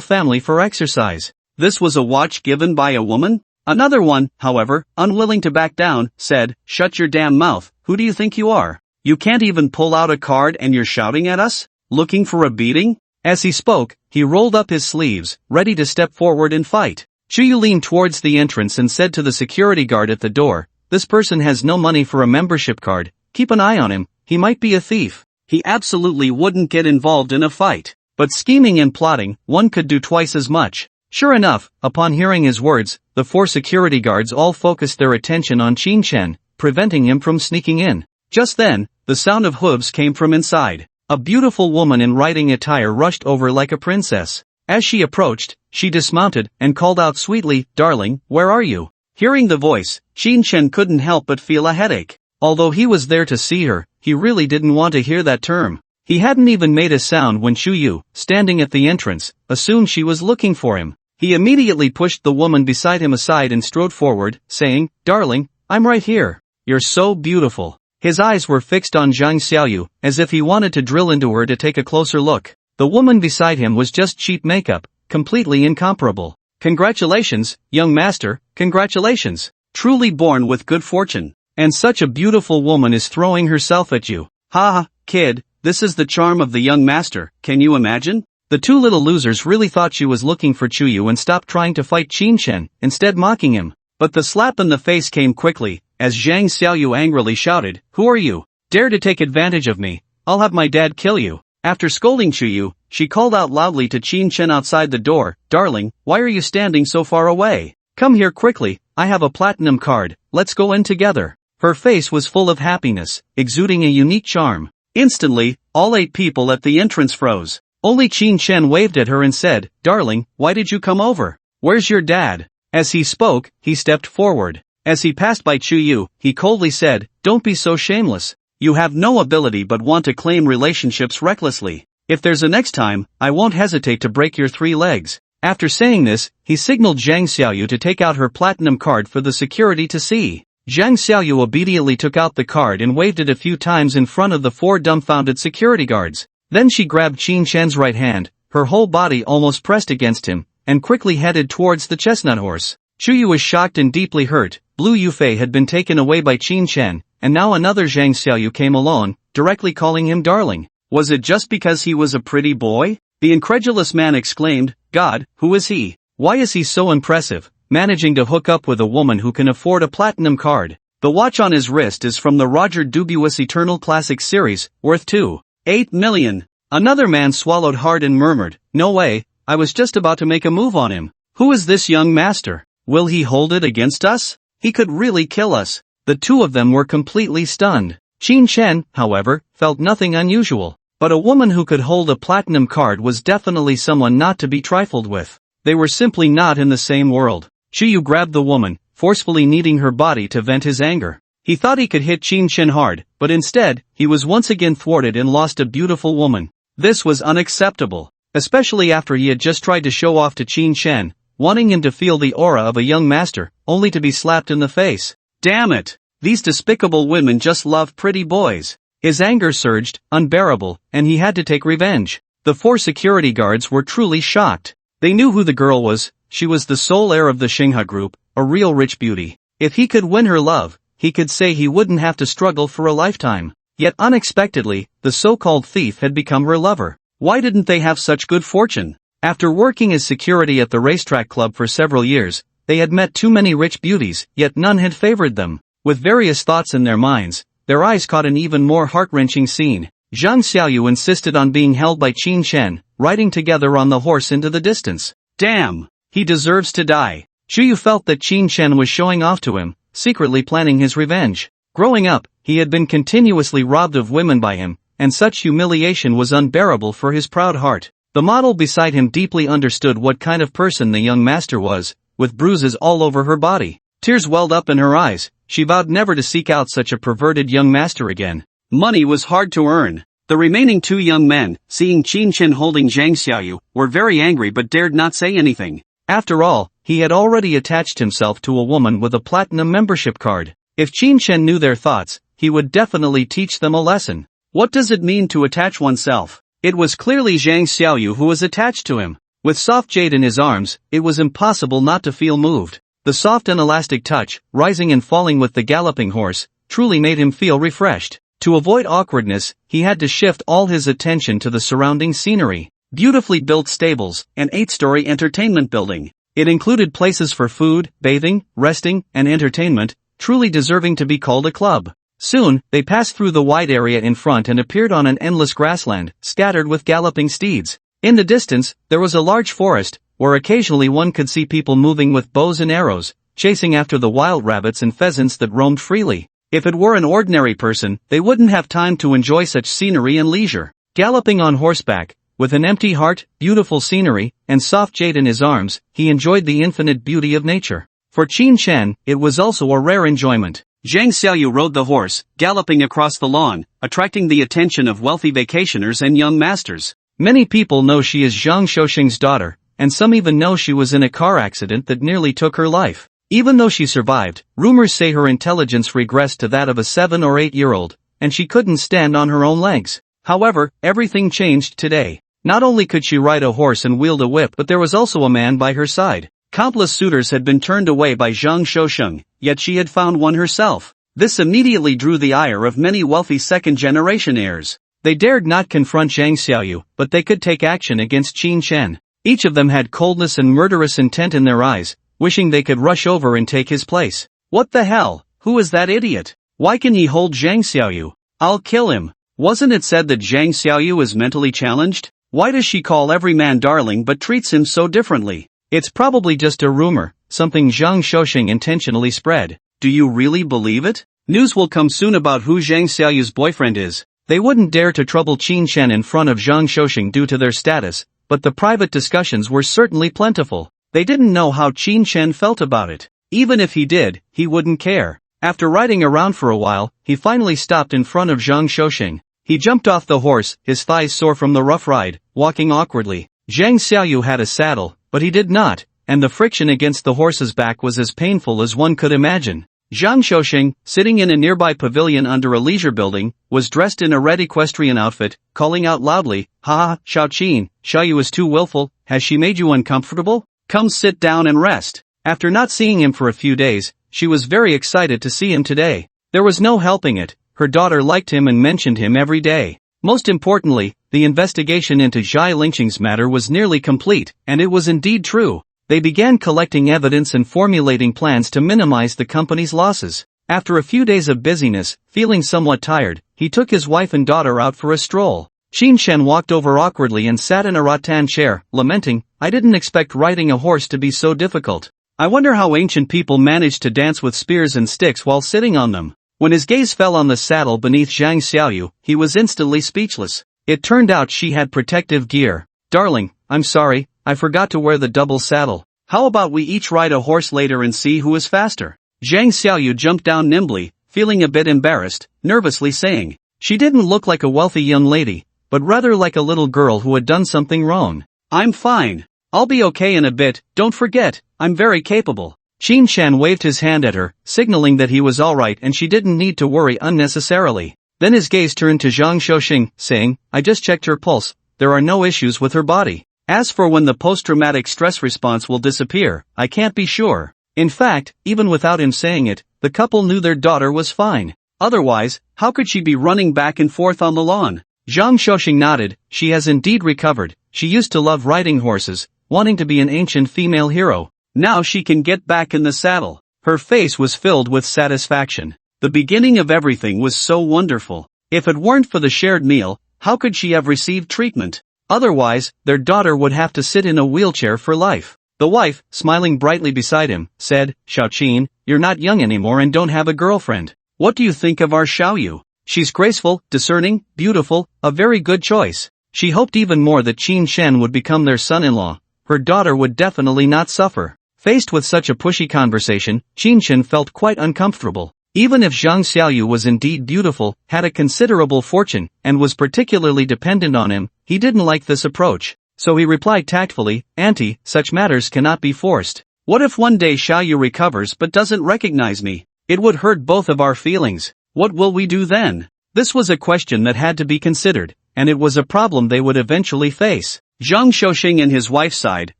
family for exercise. This was a watch given by a woman? Another one, however, unwilling to back down, said, "Shut your damn mouth, who do you think you are? You can't even pull out a card and you're shouting at us? Looking for a beating?" As he spoke, he rolled up his sleeves, ready to step forward and fight. Chu Yu leaned towards the entrance and said to the security guard at the door, "This person has no money for a membership card, keep an eye on him, he might be a thief." He absolutely wouldn't get involved in a fight. But scheming and plotting, one could do twice as much. Sure enough, upon hearing his words, the 4 security guards all focused their attention on Qin Shan, preventing him from sneaking in. Just then, the sound of hooves came from inside. A beautiful woman in riding attire rushed over like a princess. As she approached, she dismounted and called out sweetly, "Darling, where are you?" Hearing the voice, Qin Shan couldn't help but feel a headache. Although he was there to see her, he really didn't want to hear that term. He hadn't even made a sound when Chu Yu, standing at the entrance, assumed she was looking for him. He immediately pushed the woman beside him aside and strode forward, saying, "Darling, I'm right here. You're so beautiful." His eyes were fixed on Zhang Xiaoyu, as if he wanted to drill into her to take a closer look. The woman beside him was just cheap makeup, completely incomparable. "Congratulations, young master, congratulations. Truly born with good fortune. And such a beautiful woman is throwing herself at you. Ha ha, kid, this is the charm of the young master, can you imagine? The two little losers really thought she was looking for Chuyu and stopped trying to fight Qin Chen, instead mocking him. But the slap in the face came quickly, as Zhang Xiaoyu angrily shouted, "Who are you? Dare to take advantage of me? I'll have my dad kill you." After scolding Chuyu, she called out loudly to Qin Chen outside the door, "Darling, why are you standing so far away? Come here quickly, I have a platinum card, let's go in together." Her face was full of happiness, exuding a unique charm. Instantly, all 8 people at the entrance froze. Only Qin Chen waved at her and said, "Darling, why did you come over? Where's your dad?" As he spoke, he stepped forward. As he passed by Chuyu, he coldly said, "Don't be so shameless. You have no ability but want to claim relationships recklessly. If there's a next time, I won't hesitate to break your 3 legs." After saying this, he signaled Zhang Xiaoyu to take out her platinum card for the security to see. Zhang Xiaoyu obediently took out the card and waved it a few times in front of the 4 dumbfounded security guards. Then she grabbed Qin Chen's right hand, her whole body almost pressed against him, and quickly headed towards the chestnut horse. Chuyu was shocked and deeply hurt. Blue Yufei had been taken away by Qin Chen, and now another Zhang Xiaoyu came along, directly calling him darling. Was it just because he was a pretty boy? The incredulous man exclaimed, "God, who is he? Why is he so impressive, managing to hook up with a woman who can afford a platinum card?" The watch on his wrist is from the Roger Dubuis Eternal Classic series, worth 2.8 million. Another man swallowed hard and murmured, "No way, I was just about to make a move on him. Who is this young master? Will he hold it against us? He could really kill us." The two of them were completely stunned. Qin Chen, however, felt nothing unusual. But a woman who could hold a platinum card was definitely someone not to be trifled with. They were simply not in the same world. Chuyu grabbed the woman, forcefully kneading her body to vent his anger. He thought he could hit Qin Chen hard, but instead, he was once again thwarted and lost a beautiful woman. This was unacceptable, especially after he had just tried to show off to Qin Chen, wanting him to feel the aura of a young master, only to be slapped in the face. Damn it! These despicable women just love pretty boys. His anger surged, unbearable, and he had to take revenge. The 4 security guards were truly shocked. They knew who the girl was. She was the sole heir of the Xinghe group, a real rich beauty. If he could win her love, he could say he wouldn't have to struggle for a lifetime. Yet unexpectedly, the so-called thief had become her lover. Why didn't they have such good fortune? After working as security at the racetrack club for several years, they had met too many rich beauties, yet none had favored them. With various thoughts in their minds, their eyes caught an even more heart-wrenching scene. Zhang Xiaoyu insisted on being held by Qin Chen, riding together on the horse into the distance. Damn! He deserves to die. Chuyu felt that Qin Chen was showing off to him, secretly planning his revenge. Growing up, he had been continuously robbed of women by him, and such humiliation was unbearable for his proud heart. The model beside him deeply understood what kind of person the young master was, with bruises all over her body. Tears welled up in her eyes. She vowed never to seek out such a perverted young master again. Money was hard to earn. The remaining 2 young men, seeing Qin Chen holding Zhang Xiaoyu, were very angry but dared not say anything. After all, he had already attached himself to a woman with a platinum membership card. If Qin Chen knew their thoughts, he would definitely teach them a lesson. What does it mean to attach oneself? It was clearly Zhang Xiaoyu who was attached to him. With soft jade in his arms, it was impossible not to feel moved. The soft and elastic touch, rising and falling with the galloping horse, truly made him feel refreshed. To avoid awkwardness, he had to shift all his attention to the surrounding scenery. Beautifully built stables, an 8-story entertainment building. It included places for food, bathing, resting, and entertainment, truly deserving to be called a club. Soon, they passed through the wide area in front and appeared on an endless grassland, scattered with galloping steeds. In the distance, there was a large forest, where occasionally one could see people moving with bows and arrows, chasing after the wild rabbits and pheasants that roamed freely. If it were an ordinary person, they wouldn't have time to enjoy such scenery and leisure. Galloping on horseback, with an empty heart, beautiful scenery, and soft jade in his arms, he enjoyed the infinite beauty of nature. For Qin Chen, it was also a rare enjoyment. Zhang Xiaoyu rode the horse, galloping across the lawn, attracting the attention of wealthy vacationers and young masters. Many people know she is Zhang Shouxing's daughter, and some even know she was in a car accident that nearly took her life. Even though she survived, rumors say her intelligence regressed to that of a 7 or 8-year-old, and she couldn't stand on her own legs. However, everything changed today. Not only could she ride a horse and wield a whip, but there was also a man by her side. Countless suitors had been turned away by Zhang Shouxing, yet she had found one herself. This immediately drew the ire of many wealthy second-generation heirs. They dared not confront Zhang Xiaoyu, but they could take action against Qin Shen. Each of them had coldness and murderous intent in their eyes, wishing they could rush over and take his place. What the hell? Who is that idiot? Why can he hold Zhang Xiaoyu? I'll kill him. Wasn't it said that Zhang Xiaoyu is mentally challenged? Why does she call every man darling but treats him so differently? It's probably just a rumor, something Zhang Xiaoxing intentionally spread. Do you really believe it? News will come soon about who Zhang Xiaoyu's boyfriend is. They wouldn't dare to trouble Qin Shen in front of Zhang Xiaoxing due to their status, but the private discussions were certainly plentiful. They didn't know how Qin Shen felt about it. Even if he did, he wouldn't care. After riding around for a while, he finally stopped in front of Zhang Xiaoxing. He jumped off the horse, his thighs sore from the rough ride, walking awkwardly. Zhang Xiaoyu had a saddle, but he did not, and the friction against the horse's back was as painful as one could imagine. Zhang Xiaoxing, sitting in a nearby pavilion under a leisure building, was dressed in a red equestrian outfit, calling out loudly, "Ha ha, Xiaoqin, Xiaoyu is too willful, has she made you uncomfortable? Come sit down and rest." After not seeing him for a few days, she was very excited to see him today. There was no helping it, her daughter liked him and mentioned him every day. Most importantly, the investigation into Zhai Lingqing's matter was nearly complete, and it was indeed true. They began collecting evidence and formulating plans to minimize the company's losses. After a few days of busyness, feeling somewhat tired, he took his wife and daughter out for a stroll. Qin Shen walked over awkwardly and sat in a rattan chair, lamenting, "I didn't expect riding a horse to be so difficult. I wonder how ancient people managed to dance with spears and sticks while sitting on them." When his gaze fell on the saddle beneath Zhang Xiaoyu, he was instantly speechless. It turned out she had protective gear. "Darling, I'm sorry, I forgot to wear the double saddle. How about we each ride a horse later and see who is faster?" Zhang Xiaoyu jumped down nimbly, feeling a bit embarrassed, nervously saying. She didn't look like a wealthy young lady, but rather like a little girl who had done something wrong. "I'm fine. I'll be okay in a bit, don't forget, I'm very capable." Qin Shen waved his hand at her, signaling that he was alright and she didn't need to worry unnecessarily. Then his gaze turned to Zhang Xiaoxing, saying, "I just checked her pulse, there are no issues with her body. As for when the post-traumatic stress response will disappear, I can't be sure." In fact, even without him saying it, the couple knew their daughter was fine. Otherwise, how could she be running back and forth on the lawn? Zhang Xiaoxing nodded. She has indeed recovered. She used to love riding horses, wanting to be an ancient female hero. Now she can get back in the saddle. Her face was filled with satisfaction. The beginning of everything was so wonderful. If it weren't for the shared meal, how could she have received treatment? Otherwise, their daughter would have to sit in a wheelchair for life. The wife, smiling brightly beside him, said, "Xiaoqin, you're not young anymore and don't have a girlfriend. What do you think of our Xiaoyu? She's graceful, discerning, beautiful, a very good choice." She hoped even more that Qin Shen would become their son-in-law. Her daughter would definitely not suffer. Faced with such a pushy conversation, Qin Shen felt quite uncomfortable. Even if Zhang Xiaoyu was indeed beautiful, had a considerable fortune, and was particularly dependent on him, he didn't like this approach. So he replied tactfully, "Auntie, such matters cannot be forced. What if one day Xiaoyu recovers but doesn't recognize me? It would hurt both of our feelings. What will we do then?" This was a question that had to be considered, and it was a problem they would eventually face. Zhang Xiaoxing and his wife sighed,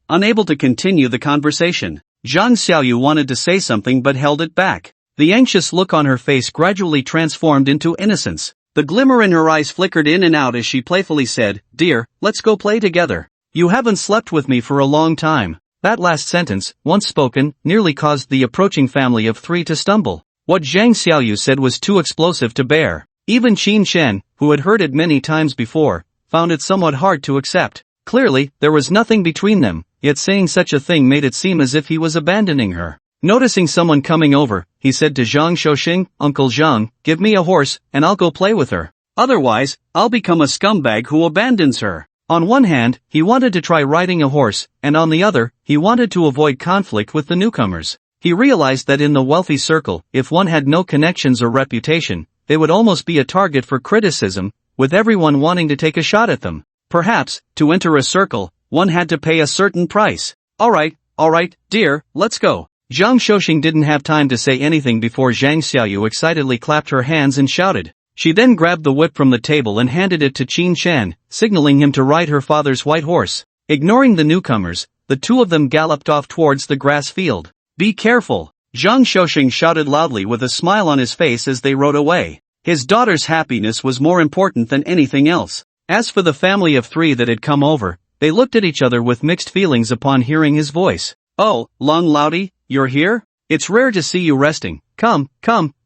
unable to continue the conversation. Zhang Xiaoyu wanted to say something but held it back. The anxious look on her face gradually transformed into innocence. The glimmer in her eyes flickered in and out as she playfully said, "Dear, let's go play together. You haven't slept with me for a long time." That last sentence, once spoken, nearly caused the approaching family of three to stumble. What Zhang Xiaoyu said was too explosive to bear. Even Qin Shen, who had heard it many times before, found it somewhat hard to accept. Clearly, there was nothing between them, yet saying such a thing made it seem as if he was abandoning her. Noticing someone coming over, he said to Zhang Xiaoxing, "Uncle Zhang, give me a horse, and I'll go play with her. Otherwise, I'll become a scumbag who abandons her." On one hand, he wanted to try riding a horse, and on the other, he wanted to avoid conflict with the newcomers. He realized that in the wealthy circle, if one had no connections or reputation, they would almost be a target for criticism, with everyone wanting to take a shot at them. Perhaps, to enter a circle, one had to pay a certain price. Alright, dear, let's go." Zhang Xiaoxing didn't have time to say anything before Zhang Xiaoyu excitedly clapped her hands and shouted. She then grabbed the whip from the table and handed it to Qin Shen, signaling him to ride her father's white horse. Ignoring the newcomers, the two of them galloped off towards the grass field. "Be careful!" Zhang Xiaoxing shouted loudly with a smile on his face as they rode away. His daughter's happiness was more important than anything else. As for the family of 3 that had come over, they looked at each other with mixed feelings upon hearing his voice. "Oh, Long Laudy, you're here? It's rare to see you resting. Come,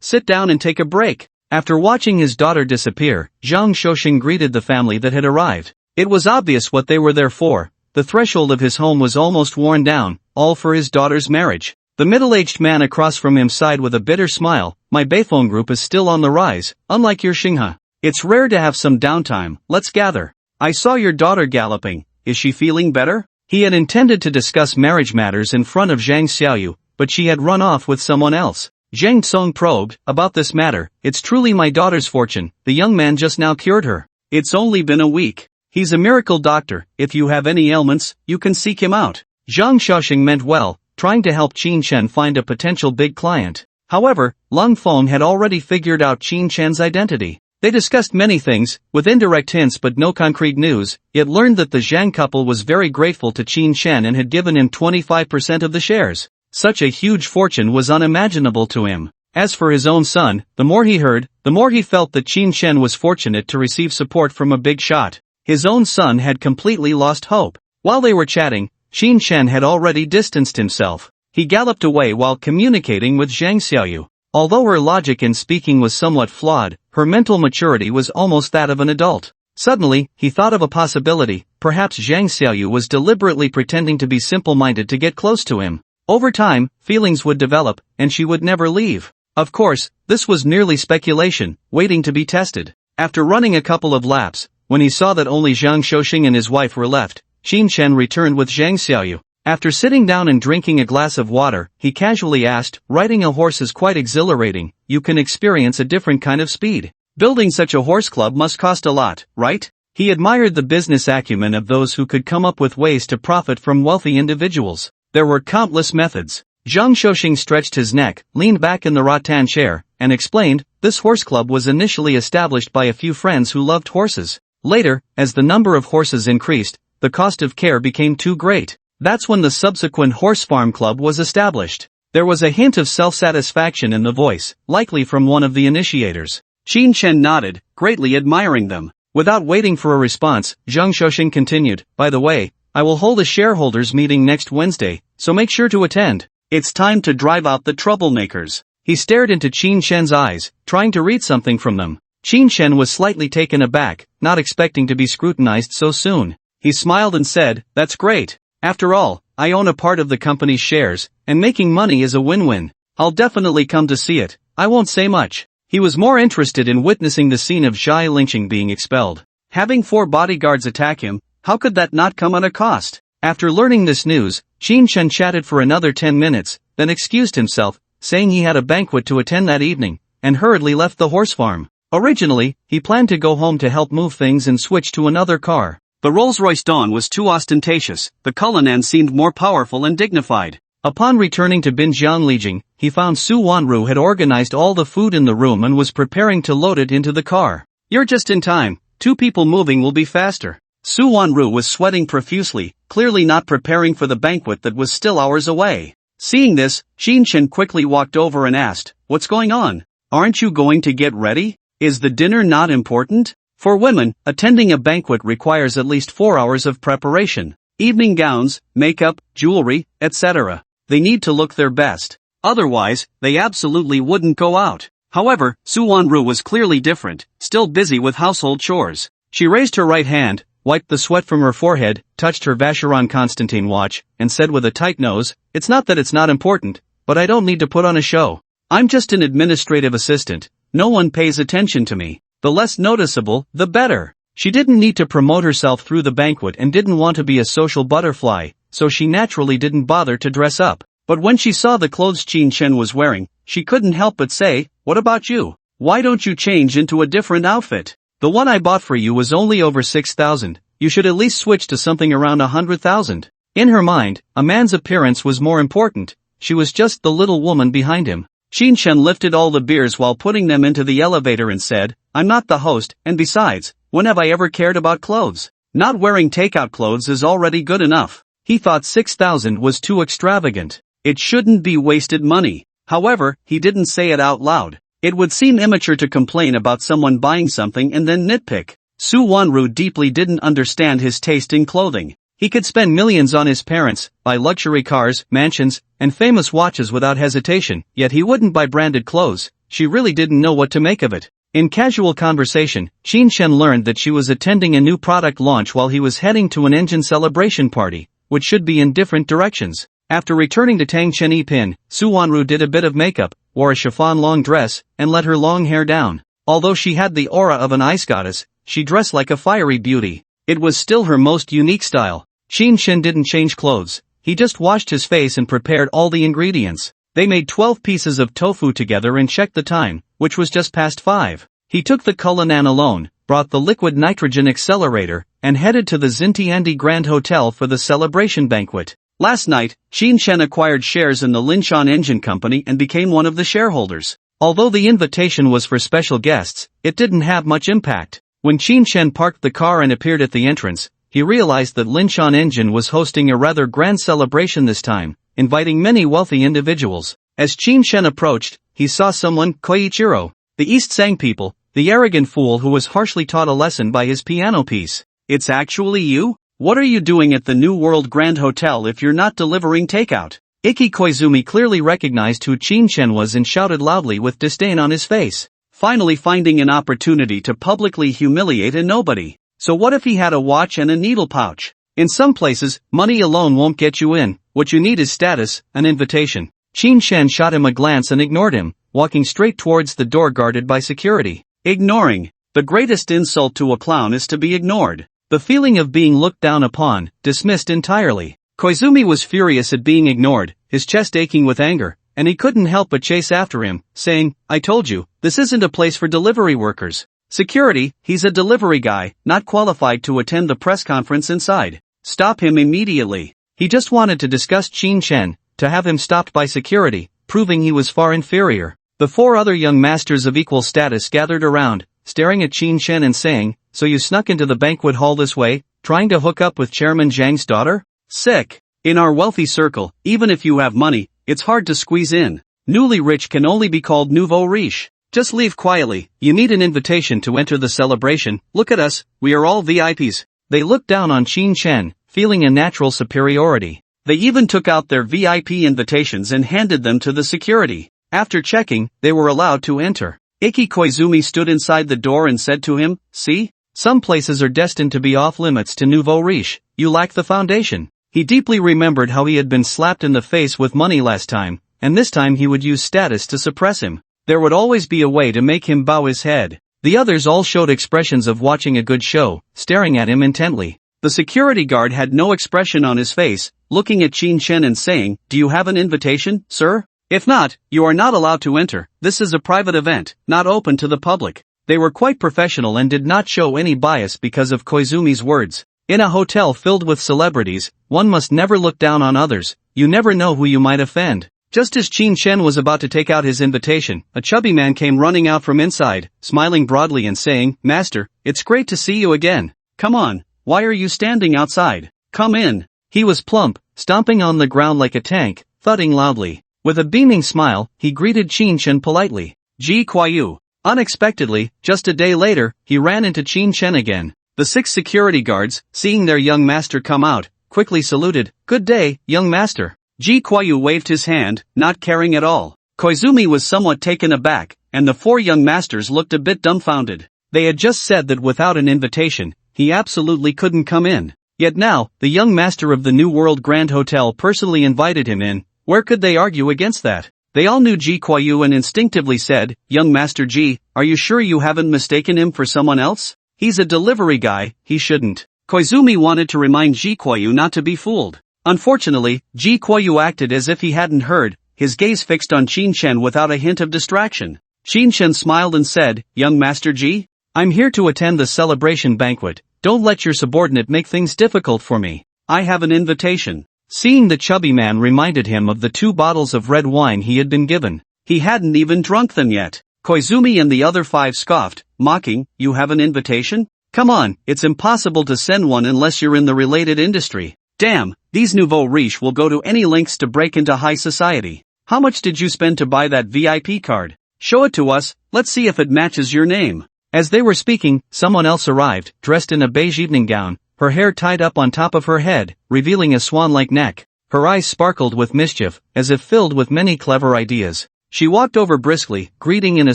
sit down and take a break." After watching his daughter disappear, Zhang Shouxing greeted the family that had arrived. It was obvious what they were there for. The threshold of his home was almost worn down, all for his daughter's marriage. The middle-aged man across from him sighed with a bitter smile. "My Beifeng group is still on the rise, unlike your Xinghe. It's rare to have some downtime. Let's gather. I saw your daughter galloping. Is she feeling better?" He had intended to discuss marriage matters in front of Zhang Xiaoyu, but she had run off with someone else. Zhang Tsong probed, "About this matter, it's truly my daughter's fortune. The young man just now cured her. It's only been a week. He's a miracle doctor. If you have any ailments, you can seek him out." Zhang Shouxing meant well, trying to help Qin Chen find a potential big client. However, Lung Feng had already figured out Qin Chen's identity. They discussed many things, with indirect hints but no concrete news, yet learned that the Zhang couple was very grateful to Qin Chen and had given him 25% of the shares. Such a huge fortune was unimaginable to him. As for his own son, the more he heard, the more he felt that Qin Chen was fortunate to receive support from a big shot. His own son had completely lost hope. While they were chatting, Qin Chen had already distanced himself. He galloped away while communicating with Zhang Xiaoyu. Although her logic in speaking was somewhat flawed, her mental maturity was almost that of an adult. Suddenly, he thought of a possibility. Perhaps Zhang Xiaoyu was deliberately pretending to be simple-minded to get close to him. Over time, feelings would develop, and she would never leave. Of course, this was merely speculation, waiting to be tested. After running a couple of laps, when he saw that only Zhang Shouxing and his wife were left, Qin Chen returned with Zhang Xiaoyu. After sitting down and drinking a glass of water, he casually asked, "Riding a horse is quite exhilarating. You can experience a different kind of speed. Building such a horse club must cost a lot, right?" He admired the business acumen of those who could come up with ways to profit from wealthy individuals. There were countless methods. Zhang Shouxing stretched his neck, leaned back in the rattan chair, and explained, "This horse club was initially established by a few friends who loved horses. Later, as the number of horses increased, the cost of care became too great. That's when the subsequent horse farm club was established." There was a hint of self-satisfaction in the voice, likely from one of the initiators. Qin Chen nodded, greatly admiring them. Without waiting for a response, Zhang Shouxing continued, "By the way, I will hold a shareholders meeting next Wednesday, so make sure to attend. It's time to drive out the troublemakers." He stared into Qin Chen's eyes, trying to read something from them. Qin Chen was slightly taken aback, not expecting to be scrutinized so soon. He smiled and said, "That's great. After all, I own a part of the company's shares, and making money is a win-win. I'll definitely come to see it. I won't say much." He was more interested in witnessing the scene of Zhai Lingqing being expelled. Having 4 bodyguards attack him, how could that not come at a cost? After learning this news, Qin Chen chatted for another 10 minutes, then excused himself, saying he had a banquet to attend that evening, and hurriedly left the horse farm. Originally, he planned to go home to help move things and switch to another car. The Rolls-Royce Dawn was too ostentatious. The Cullinan seemed more powerful and dignified. Upon returning to Binjiang Lijing, he found Su Wanru had organized all the food in the room and was preparing to load it into the car. "You're just in time. 2 people moving will be faster." Su Wanru was sweating profusely, clearly not preparing for the banquet that was still hours away. Seeing this, Qin Chen quickly walked over and asked, "What's going on? Aren't you going to get ready? Is the dinner not important?" For women, attending a banquet requires at least 4 hours of preparation. Evening gowns, makeup, jewelry, etc. They need to look their best. Otherwise, they absolutely wouldn't go out. However, Su Wanru was clearly different, still busy with household chores. She raised her right hand, wiped the sweat from her forehead, touched her Vacheron Constantine watch, and said with a tight nose, "It's not that it's not important, but I don't need to put on a show. I'm just an administrative assistant. No one pays attention to me. The less noticeable, the better." She didn't need to promote herself through the banquet and didn't want to be a social butterfly, so she naturally didn't bother to dress up. But when she saw the clothes Qin Chen was wearing, she couldn't help but say, "What about you? Why don't you change into a different outfit? The one I bought for you was only over 6,000, you should at least switch to something around 100,000. In her mind, a man's appearance was more important. She was just the little woman behind him. Qin Chen lifted all the beers while putting them into the elevator and said, "I'm not the host, and besides, when have I ever cared about clothes? Not wearing takeout clothes is already good enough." He thought 6,000 was too extravagant. It shouldn't be wasted money. However, he didn't say it out loud. It would seem immature to complain about someone buying something and then nitpick. Su Wanru deeply didn't understand his taste in clothing. He could spend millions on his parents, buy luxury cars, mansions, and famous watches without hesitation, yet he wouldn't buy branded clothes. She really didn't know what to make of it. In casual conversation, Qin Shen learned that she was attending a new product launch while he was heading to an engine celebration party, which should be in different directions. After returning to Tangchen Yipin, Su Wanru did a bit of makeup, wore a chiffon long dress, and let her long hair down. Although she had the aura of an ice goddess, she dressed like a fiery beauty. It was still her most unique style. Qin Shen didn't change clothes, he just washed his face and prepared all the ingredients. They made 12 pieces of tofu together and checked the time, which was just past 5. He took the Cullinan alone, brought the liquid nitrogen accelerator, and headed to the Xintiandi Grand Hotel for the celebration banquet. Last night, Qin Shen acquired shares in the Linshan Engine Company and became one of the shareholders. Although the invitation was for special guests, it didn't have much impact. When Qin Shen parked the car and appeared at the entrance, he realized that Linshan Engine was hosting a rather grand celebration this time, inviting many wealthy individuals. As Qin Shen approached, he saw someone, Koichiro, the East Sang people, the arrogant fool who was harshly taught a lesson by his piano piece. It's actually you? What are you doing at the New World Grand Hotel if you're not delivering takeout? Iki Koizumi clearly recognized who Qin Shen was and shouted loudly with disdain on his face. Finally finding an opportunity to publicly humiliate a nobody. So what if he had a watch and a needle pouch? In some places, money alone won't get you in. What you need is status, an invitation. Qin Shen shot him a glance and ignored him, walking straight towards the door guarded by security. Ignoring. The greatest insult to a clown is to be ignored. The feeling of being looked down upon, dismissed entirely. Koizumi was furious at being ignored, his chest aching with anger, and he couldn't help but chase after him, saying, I told you, this isn't a place for delivery workers. Security, he's a delivery guy, not qualified to attend the press conference inside. Stop him immediately. He just wanted to discuss Qin Shen, to have him stopped by security, proving he was far inferior. The 4 other young masters of equal status gathered around, staring at Qin Shen and saying, so you snuck into the banquet hall this way, trying to hook up with Chairman Zhang's daughter? Sick. In our wealthy circle, even if you have money, it's hard to squeeze in. Newly rich can only be called nouveau riche. Just leave quietly, you need an invitation to enter the celebration. Look at us, we are all VIPs. They looked down on Qin Shen, feeling a natural superiority. They even took out their VIP invitations and handed them to the security. After checking, they were allowed to enter. Iki Koizumi stood inside the door and said to him, see? Some places are destined to be off limits to nouveau riche. You lack the foundation. He deeply remembered how he had been slapped in the face with money last time, and this time he would use status to suppress him. There would always be a way to make him bow his head. The others all showed expressions of watching a good show, staring at him intently. The security guard had no expression on his face, looking at Qin Shen and saying, do you have an invitation, sir? If not, you are not allowed to enter. This is a private event, not open to the public. They were quite professional and did not show any bias because of Koizumi's words. In a hotel filled with celebrities, one must never look down on others. You never know who you might offend. Just as Qin Shen was about to take out his invitation, a chubby man came running out from inside, smiling broadly and saying, Master, it's great to see you again. Come on, why are you standing outside? Come in. He was plump, stomping on the ground like a tank, thudding loudly. With a beaming smile, he greeted Qin Shen politely. Ji Kuai-yu. Unexpectedly, just a day later, he ran into Qin Shen again. The 6 security guards, seeing their young master come out, quickly saluted, Good day, young master. Ji Kuai-yu waved his hand, not caring at all. Koizumi was somewhat taken aback, and the 4 young masters looked a bit dumbfounded. They had just said that without an invitation, he absolutely couldn't come in. Yet now, the young master of the New World Grand Hotel personally invited him in. Where could they argue against that? They all knew Ji Kuai-yu and instinctively said, Young Master Ji, are you sure you haven't mistaken him for someone else? He's a delivery guy, he shouldn't. Koizumi wanted to remind Ji Kuai-yu not to be fooled. Unfortunately, Ji Kuai-yu acted as if he hadn't heard, his gaze fixed on Qin Shen without a hint of distraction. Qin Shen smiled and said, Young Master Ji? I'm here to attend the celebration banquet. Don't let your subordinate make things difficult for me. I have an invitation. Seeing the chubby man reminded him of the 2 bottles of red wine he had been given. He hadn't even drunk them yet. Koizumi and the other 5 scoffed, mocking, You have an invitation? Come on, it's impossible to send one unless you're in the related industry. Damn, these nouveau riche will go to any lengths to break into high society. How much did you spend to buy that VIP card? Show it to us, let's see if it matches your name. As they were speaking, someone else arrived, dressed in a beige evening gown, her hair tied up on top of her head, revealing a swan-like neck. Her eyes sparkled with mischief, as if filled with many clever ideas. She walked over briskly, greeting in a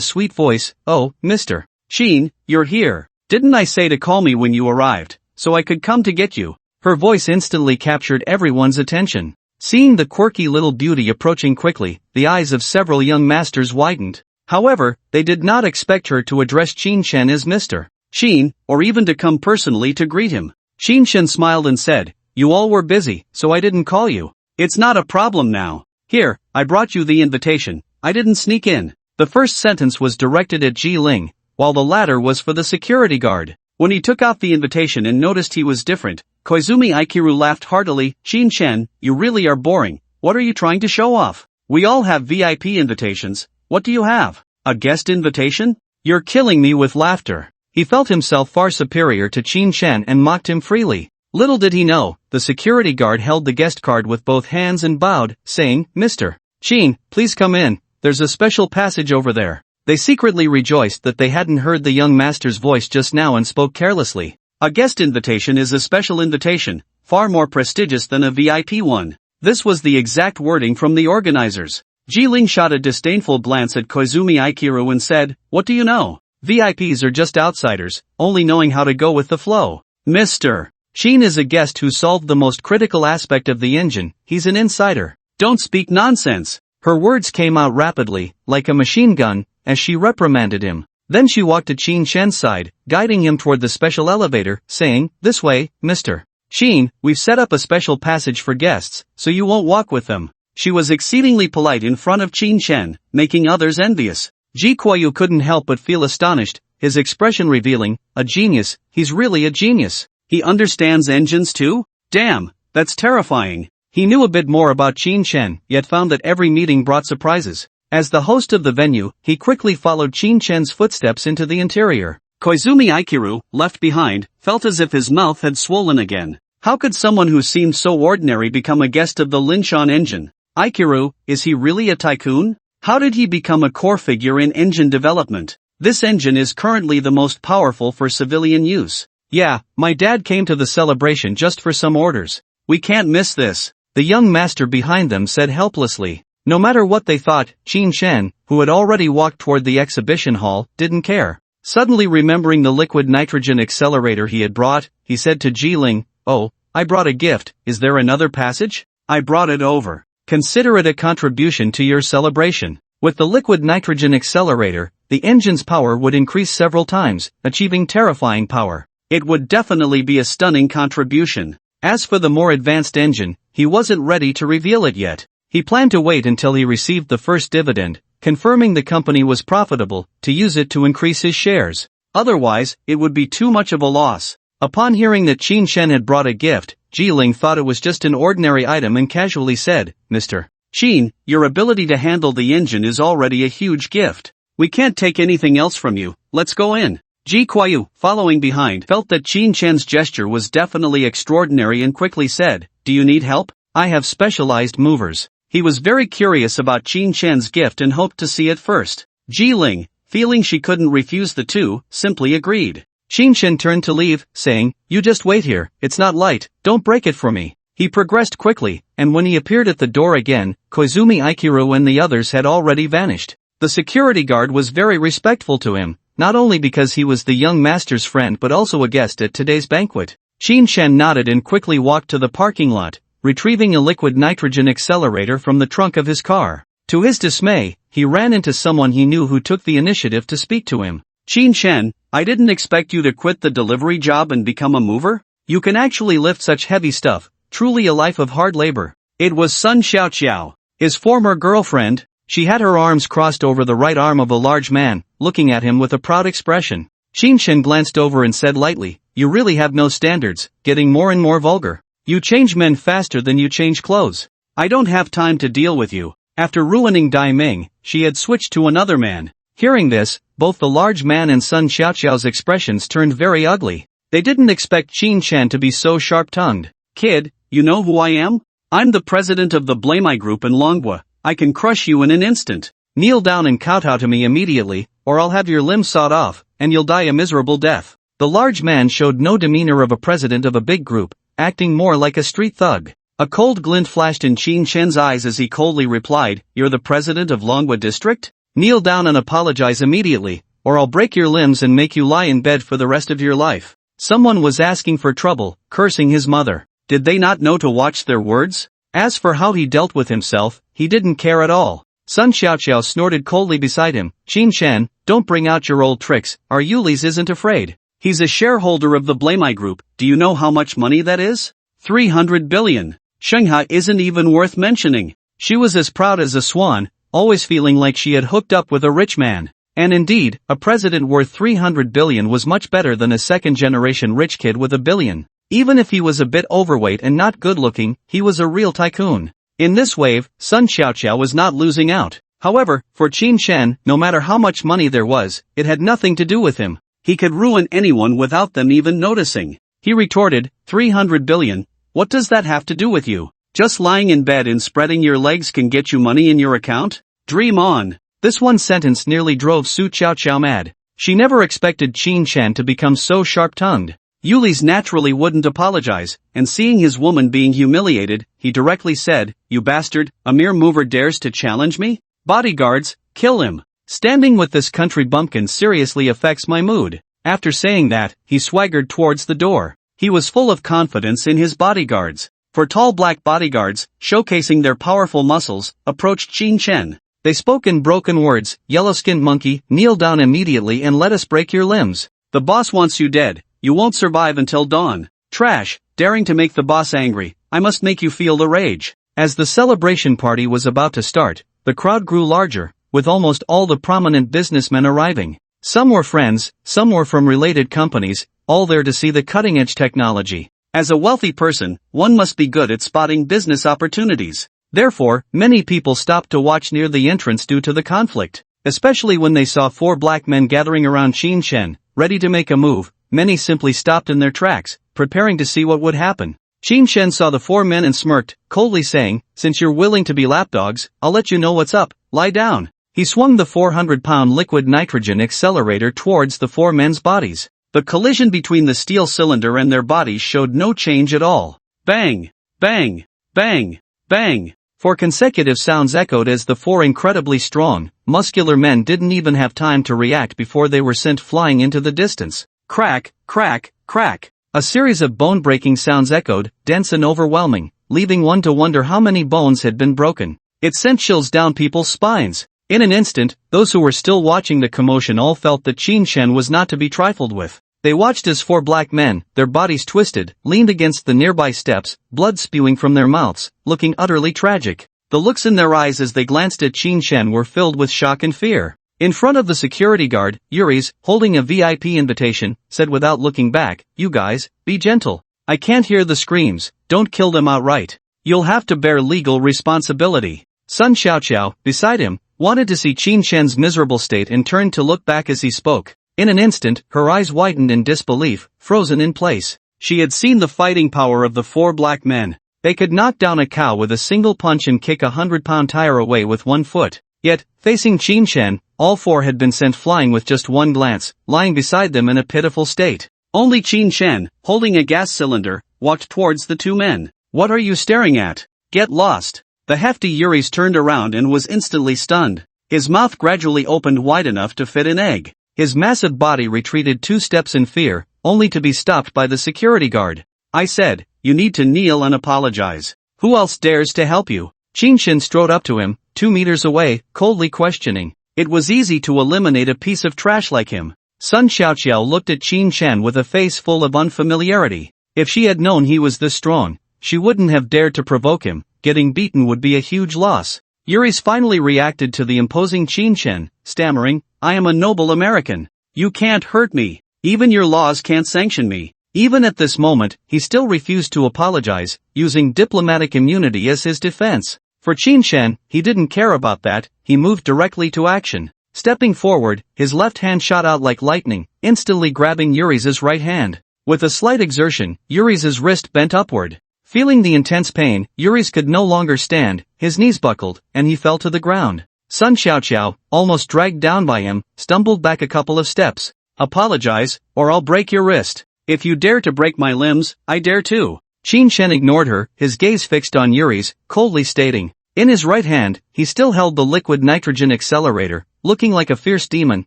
sweet voice, "Oh, Mr. Sheen, you're here. Didn't I say to call me when you arrived, so I could come to get you?" Her voice instantly captured everyone's attention. Seeing the quirky little beauty approaching quickly, the eyes of several young masters widened. However, they did not expect her to address Qin Shen as Mr. Sheen, or even to come personally to greet him. Qin Shen smiled and said, "You all were busy, so I didn't call you. It's not a problem now. Here, I brought you the invitation. I didn't sneak in." The first sentence was directed at Ji Ling, while the latter was for the security guard. When he took out the invitation and noticed he was different, Koizumi Aikiru laughed heartily. "Qin Shen, you really are boring. What are you trying to show off? We all have VIP invitations. What do you have? A guest invitation? You're killing me with laughter." He felt himself far superior to Qin Shen and mocked him freely. Little did he know, the security guard held the guest card with both hands and bowed, saying, "Mr. Sheen, please come in, there's a special passage over there." They secretly rejoiced that they hadn't heard the young master's voice just now and spoke carelessly. A guest invitation is a special invitation, far more prestigious than a VIP one. This was the exact wording from the organizers. Ji Ling shot a disdainful glance at Koizumi Aikiru and said, "What do you know? VIPs are just outsiders, only knowing how to go with the flow. Mr. Sheen is a guest who solved the most critical aspect of the engine, he's an insider. Don't speak nonsense." Her words came out rapidly, like a machine gun, as she reprimanded him. Then she walked to Qin Shen's side, guiding him toward the special elevator, saying, "This way, Mr. Sheen, we've set up a special passage for guests, so you won't walk with them." She was exceedingly polite in front of Qin Shen, making others envious. Ji Kuayu couldn't help but feel astonished, his expression revealing, "A genius, he's really a genius. He understands engines too? Damn, that's terrifying." He knew a bit more about Qin Shen, yet found that every meeting brought surprises. As the host of the venue, he quickly followed Qin Shen's footsteps into the interior. Koizumi Aikiru, left behind, felt as if his mouth had swollen again. How could someone who seemed so ordinary become a guest of the Linshan engine? Aikiru, is he really a tycoon? How did he become a core figure in engine development? This engine is currently the most powerful for civilian use. Yeah, my dad came to the celebration just for some orders. We can't miss this. The young master behind them said helplessly. No matter what they thought, Qin Shen, who had already walked toward the exhibition hall, didn't care. Suddenly remembering the liquid nitrogen accelerator he had brought, he said to Ji Ling, "Oh, I brought a gift, is there another passage? I brought it over. Consider it a contribution to your celebration." With the liquid nitrogen accelerator, the engine's power would increase several times, achieving terrifying power. It would definitely be a stunning contribution. As for the more advanced engine, he wasn't ready to reveal it yet. He planned to wait until he received the first dividend, confirming the company was profitable, to use it to increase his shares. Otherwise, it would be too much of a loss. Upon hearing that Qin Shen had brought a gift, Ji Ling thought it was just an ordinary item and casually said, "Mr. Sheen, your ability to handle the engine is already a huge gift. We can't take anything else from you, let's go in." Ji Kuayu, following behind, felt that Qin Shen's gesture was definitely extraordinary and quickly said, "Do you need help? I have specialized movers." He was very curious about Qin Shen's gift and hoped to see it first. Ji Ling, feeling she couldn't refuse the two, simply agreed. Qin Shen turned to leave, saying, "You just wait here, it's not light, don't break it for me." He progressed quickly, and when he appeared at the door again, Koizumi Aikiru and the others had already vanished. The security guard was very respectful to him, not only because he was the young master's friend but also a guest at today's banquet. Qin Shen nodded and quickly walked to the parking lot, retrieving a liquid nitrogen accelerator from the trunk of his car. To his dismay, he ran into someone he knew who took the initiative to speak to him. "Qin Shen, I didn't expect you to quit the delivery job and become a mover. You can actually lift such heavy stuff, truly a life of hard labor." It was Sun Xiaoqiao, his former girlfriend. She had her arms crossed over the right arm of a large man, looking at him with a proud expression. Qin Shen glanced over and said lightly, "You really have no standards, getting more and more vulgar. You change men faster than you change clothes. I don't have time to deal with you." After ruining Dai Ming, she had switched to another man. Hearing this, both the large man and Sun Xiaoqiao's expressions turned very ugly. They didn't expect Qin Shen to be so sharp-tongued. "Kid, you know who I am? I'm the president of the Blamei Group in Longwa. I can crush you in an instant." Kneel down and kowtow to me immediately, or I'll have your limbs sawed off, and you'll die a miserable death. The large man showed no demeanor of a president of a big group, acting more like a street thug. A cold glint flashed in Qin Shen's eyes as he coldly replied, "You're the president of Longwa district? Kneel down and apologize immediately, or I'll break your limbs and make you lie in bed for the rest of your life." Someone was asking for trouble, cursing his mother. Did they not know to watch their words? As for how he dealt with himself, he didn't care at all. Sun Xiaoqiao snorted coldly beside him. "Qin Shen, don't bring out your old tricks, our Yulis isn't afraid. He's a shareholder of the Blamai Group, do you know how much money that is? 300 billion. Shanghai isn't even worth mentioning." She was as proud as a swan, always feeling like she had hooked up with a rich man. And indeed, a president worth 300 billion was much better than a second-generation rich kid with $1 billion. Even if he was a bit overweight and not good-looking, he was a real tycoon. In this wave, Sun Xiaoqiao was not losing out. However, for Qin Shen, no matter how much money there was, it had nothing to do with him. He could ruin anyone without them even noticing. He retorted, 300 billion, what does that have to do with you? Just lying in bed and spreading your legs can get you money in your account? Dream on. This one sentence nearly drove Su Xiaoqiao mad. She never expected Qin Shen to become so sharp-tongued. Yulis naturally wouldn't apologize, and seeing his woman being humiliated, he directly said, "You bastard, a mere mover dares to challenge me? Bodyguards, kill him. Standing with this country bumpkin seriously affects my mood." After saying that, he swaggered towards the door. He was full of confidence in his bodyguards. Four tall black bodyguards, showcasing their powerful muscles, approached Qin Shen. They spoke in broken words, "Yellow-skinned monkey, kneel down immediately and let us break your limbs. The boss wants you dead. You won't survive until dawn. Trash, daring to make the boss angry, I must make you feel the rage." As the celebration party was about to start, the crowd grew larger, with almost all the prominent businessmen arriving. Some were friends, some were from related companies, all there to see the cutting-edge technology. As a wealthy person, one must be good at spotting business opportunities. Therefore, many people stopped to watch near the entrance due to the conflict. Especially when they saw 4 black men gathering around Qin Shen, ready to make a move. Many simply stopped in their tracks, preparing to see what would happen. Qin Shen saw the 4 men and smirked, coldly saying, "Since you're willing to be lapdogs, I'll let you know what's up, lie down." He swung the 400-pound liquid nitrogen accelerator towards the 4 men's bodies. The collision between the steel cylinder and their bodies showed no change at all. Bang! Bang! Bang! Bang! 4 consecutive sounds echoed as the 4 incredibly strong, muscular men didn't even have time to react before they were sent flying into the distance. Crack, crack, crack. A series of bone-breaking sounds echoed, dense and overwhelming, leaving one to wonder how many bones had been broken. It sent chills down people's spines. In an instant, those who were still watching the commotion all felt that Qin Shen was not to be trifled with. They watched as 4 black men, their bodies twisted, leaned against the nearby steps, blood spewing from their mouths, looking utterly tragic. The looks in their eyes as they glanced at Qin Shen were filled with shock and fear. In front of the security guard, Yuri's, holding a VIP invitation, said without looking back, "You guys, be gentle. I can't hear the screams, don't kill them outright. You'll have to bear legal responsibility." Sun Xiaoqiao, beside him, wanted to see Qin Shen's miserable state and turned to look back as he spoke. In an instant, her eyes widened in disbelief, frozen in place. She had seen the fighting power of the 4 black men. They could knock down a cow with a single punch and kick a 100-pound tire away with 1 foot. Yet, facing Qin Shen, all 4 had been sent flying with just 1 glance, lying beside them in a pitiful state. Only Qin Shen, holding a gas cylinder, walked towards the 2 men. "What are you staring at? Get lost." The hefty Yuri's turned around and was instantly stunned. His mouth gradually opened wide enough to fit an egg. His massive body retreated 2 steps in fear, only to be stopped by the security guard. "I said, you need to kneel and apologize. Who else dares to help you?" Qin Shen strode up to him, 2 meters away, coldly questioning. It was easy to eliminate a piece of trash like him. Sun Xiaoqiao looked at Qin Shen with a face full of unfamiliarity. If she had known he was this strong, she wouldn't have dared to provoke him. Getting beaten would be a huge loss. Yuri's finally reacted to the imposing Qin Shen, stammering, "I am a noble American. You can't hurt me. Even your laws can't sanction me." Even at this moment, he still refused to apologize, using diplomatic immunity as his defense. For Qin Shen, he didn't care about that, he moved directly to action. Stepping forward, his left hand shot out like lightning, instantly grabbing Yuri's right hand. With a slight exertion, Yuri's wrist bent upward. Feeling the intense pain, Yuri's could no longer stand, his knees buckled, and he fell to the ground. Sun Xiaoqiao, almost dragged down by him, stumbled back a couple of steps. Apologize, or I'll break your wrist. If you dare to break my limbs, I dare too. Qin Shen ignored her, his gaze fixed on Yuri's, coldly stating. In his right hand, he still held the liquid nitrogen accelerator, looking like a fierce demon,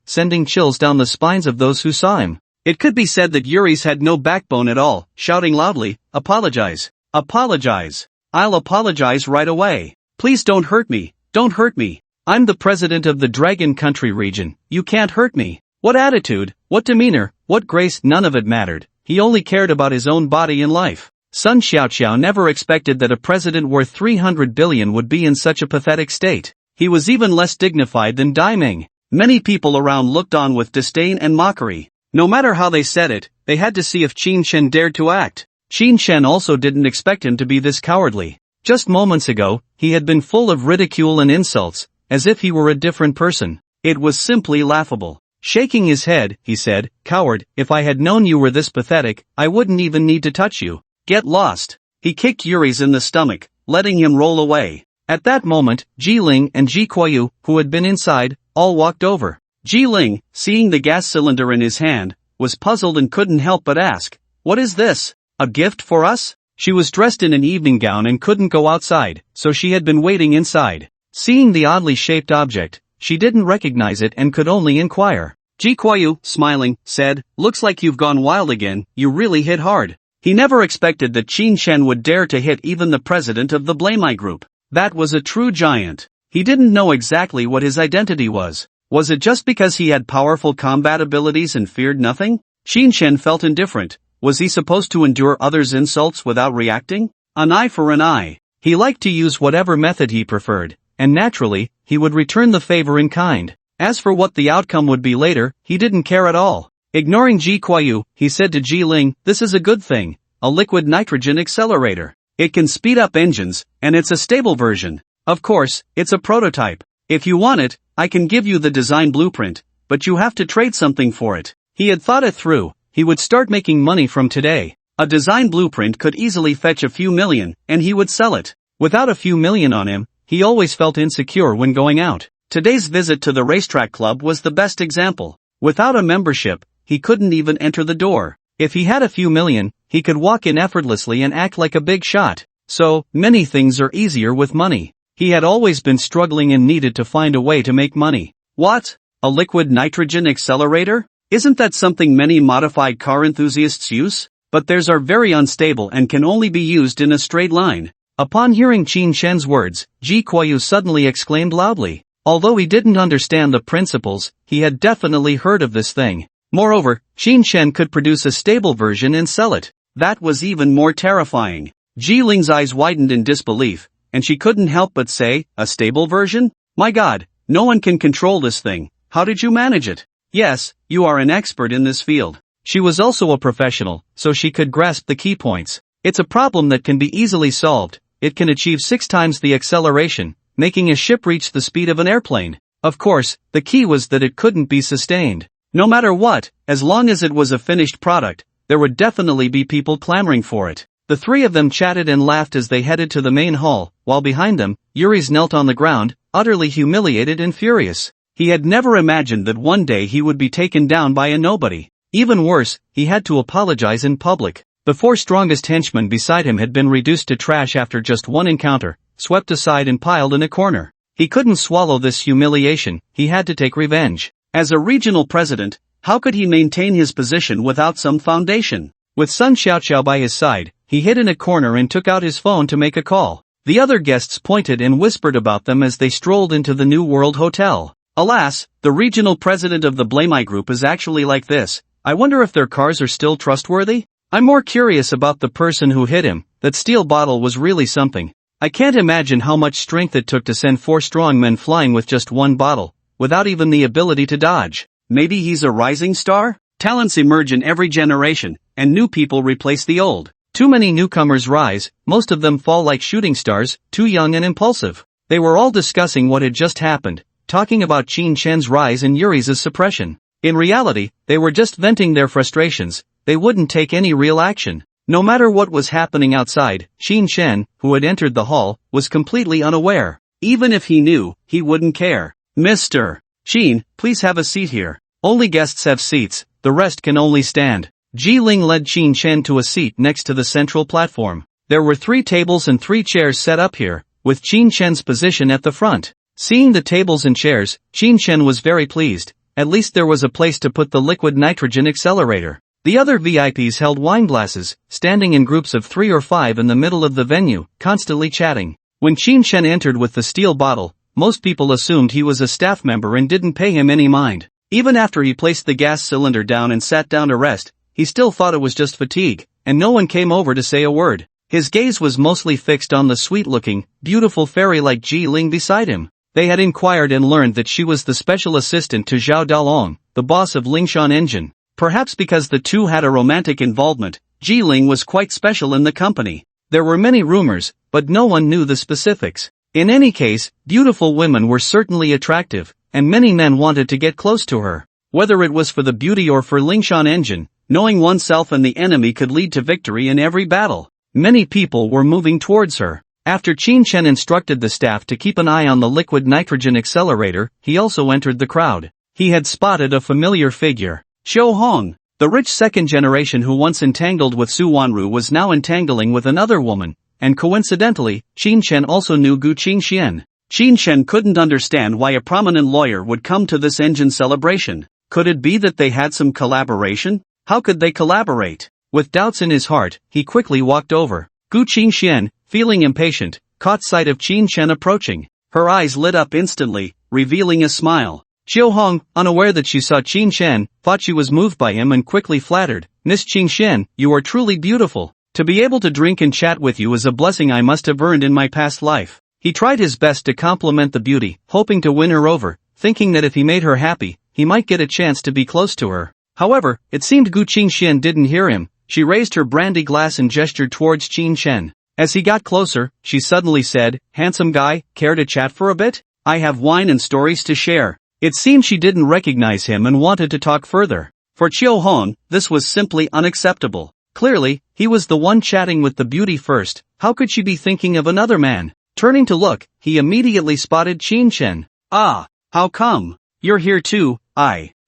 sending chills down the spines of those who saw him. It could be said that Yuri's had no backbone at all, shouting loudly, apologize. Apologize. I'll apologize right away. Please don't hurt me, don't hurt me. I'm the president of the Dragon Country region, you can't hurt me. What attitude, what demeanor, what grace, none of it mattered. He only cared about his own body and life. Sun Xiaoqiao never expected that a president worth 300 billion would be in such a pathetic state. He was even less dignified than Dai Ming. Many people around looked on with disdain and mockery. No matter how they said it, they had to see if Qin Shen dared to act. Qin Shen also didn't expect him to be this cowardly. Just moments ago, he had been full of ridicule and insults, as if he were a different person. It was simply laughable. Shaking his head, he said, coward, if I had known you were this pathetic, I wouldn't even need to touch you. Get lost. He kicked Yuri's in the stomach, letting him roll away. At that moment, Ji Ling and Ji Kuoyu, who had been inside, all walked over. Ji Ling, seeing the gas cylinder in his hand, was puzzled and couldn't help but ask, what is this? A gift for us? She was dressed in an evening gown and couldn't go outside, so she had been waiting inside. Seeing the oddly shaped object, she didn't recognize it and could only inquire. Ji Kuoyu, smiling, said, looks like you've gone wild again, you really hit hard. He never expected that Qin Shen would dare to hit even the president of the Blamai group. That was a true giant. He didn't know exactly what his identity was. Was it just because he had powerful combat abilities and feared nothing? Qin Shen felt indifferent. Was he supposed to endure others' insults without reacting? An eye for an eye. He liked to use whatever method he preferred, and naturally, he would return the favor in kind. As for what the outcome would be later, he didn't care at all. Ignoring Ji Kuoyu, he said to Ji Ling, this is a good thing, a liquid nitrogen accelerator. It can speed up engines, and it's a stable version. Of course, it's a prototype. If you want it, I can give you the design blueprint, but you have to trade something for it. He had thought it through. He would start making money from today. A design blueprint could easily fetch a few million, and he would sell it. Without a few million on him, he always felt insecure when going out. Today's visit to the racetrack club was the best example. Without a membership, he couldn't even enter the door. If he had a few million, he could walk in effortlessly and act like a big shot. So, many things are easier with money. He had always been struggling and needed to find a way to make money. What? A liquid nitrogen accelerator? Isn't that something many modified car enthusiasts use? But theirs are very unstable and can only be used in a straight line. Upon hearing Qin Shen's words, Ji Kuoyu suddenly exclaimed loudly. Although he didn't understand the principles, he had definitely heard of this thing. Moreover, Qin Shen could produce a stable version and sell it. That was even more terrifying. Ji Ling's eyes widened in disbelief, and she couldn't help but say, a stable version? My God, no one can control this thing. How did you manage it? Yes, you are an expert in this field. She was also a professional, so she could grasp the key points. It's a problem that can be easily solved. It can achieve 6 times the acceleration, making a ship reach the speed of an airplane. Of course, the key was that it couldn't be sustained. No matter what, as long as it was a finished product, there would definitely be people clamoring for it. The three of them chatted and laughed as they headed to the main hall, while behind them, Yuri's knelt on the ground, utterly humiliated and furious. He had never imagined that one day he would be taken down by a nobody. Even worse, he had to apologize in public. The 4 strongest henchmen beside him had been reduced to trash after just one encounter, swept aside and piled in a corner. He couldn't swallow this humiliation, he had to take revenge. As a regional president, how could he maintain his position without some foundation? With Sun Xiaoqiao by his side, he hid in a corner and took out his phone to make a call. The other guests pointed and whispered about them as they strolled into the New World Hotel. Alas, the regional president of the Blamai group is actually like this. I wonder if their cars are still trustworthy? I'm more curious about the person who hit him. That steel bottle was really something. I can't imagine how much strength it took to send 4 strong men flying with just one bottle, without even the ability to dodge. Maybe he's a rising star? Talents emerge in every generation, and new people replace the old. Too many newcomers rise, most of them fall like shooting stars, too young and impulsive. They were all discussing what had just happened, talking about Qin Shen's rise and Yuri's suppression. In reality, they were just venting their frustrations. They wouldn't take any real action. No matter what was happening outside, Qin Shen, who had entered the hall, was completely unaware. Even if he knew, he wouldn't care. Mr. Qin, please have a seat here. Only guests have seats, the rest can only stand. Ji Ling led Qin Shen to a seat next to the central platform. There were 3 tables and 3 chairs set up here, with Qin Shen's position at the front. Seeing the tables and chairs, Qin Shen was very pleased. At least there was a place to put the liquid nitrogen accelerator. The other VIPs held wine glasses, standing in groups of 3 or 5 in the middle of the venue, constantly chatting. When Qin Shen entered with the steel bottle, most people assumed he was a staff member and didn't pay him any mind. Even after he placed the gas cylinder down and sat down to rest, he still thought it was just fatigue, and no one came over to say a word. His gaze was mostly fixed on the sweet-looking, beautiful fairy like Ji Ling beside him. They had inquired and learned that she was the special assistant to Zhao Dalong, the boss of Lingshan Engine. Perhaps because the two had a romantic involvement, Ji Ling was quite special in the company. There were many rumors, but no one knew the specifics. In any case, beautiful women were certainly attractive, and many men wanted to get close to her. Whether it was for the beauty or for Lingshan Engine, knowing oneself and the enemy could lead to victory in every battle. Many people were moving towards her. After Qin Shen instructed the staff to keep an eye on the liquid nitrogen accelerator, he also entered the crowd. He had spotted a familiar figure. Xiu Hong, the rich second generation who once entangled with Su Wanru, was now entangling with another woman, and coincidentally, Qin Shen also knew Gu Qingxian. Qin Shen couldn't understand why a prominent lawyer would come to this engine celebration. Could it be that they had some collaboration? How could they collaborate? With doubts in his heart, he quickly walked over. Gu Qingxian, feeling impatient, caught sight of Qin Shen approaching. Her eyes lit up instantly, revealing a smile. Xiu Hong, unaware that she saw Qin Shen, thought she was moved by him and quickly flattered. Miss Qingxian, you are truly beautiful. To be able to drink and chat with you is a blessing I must have earned in my past life. He tried his best to compliment the beauty, hoping to win her over, thinking that if he made her happy, he might get a chance to be close to her. However, it seemed Gu Qingxian didn't hear him. She raised her brandy glass and gestured towards Qin Shen. As he got closer, she suddenly said, "Handsome guy, care to chat for a bit? I have wine and stories to share." It seemed she didn't recognize him and wanted to talk further. For Xiu Hong, this was simply unacceptable. Clearly, he was the one chatting with the beauty first. How could she be thinking of another man? Turning to look, he immediately spotted Qin Shen. "Ah, how come? You're here too,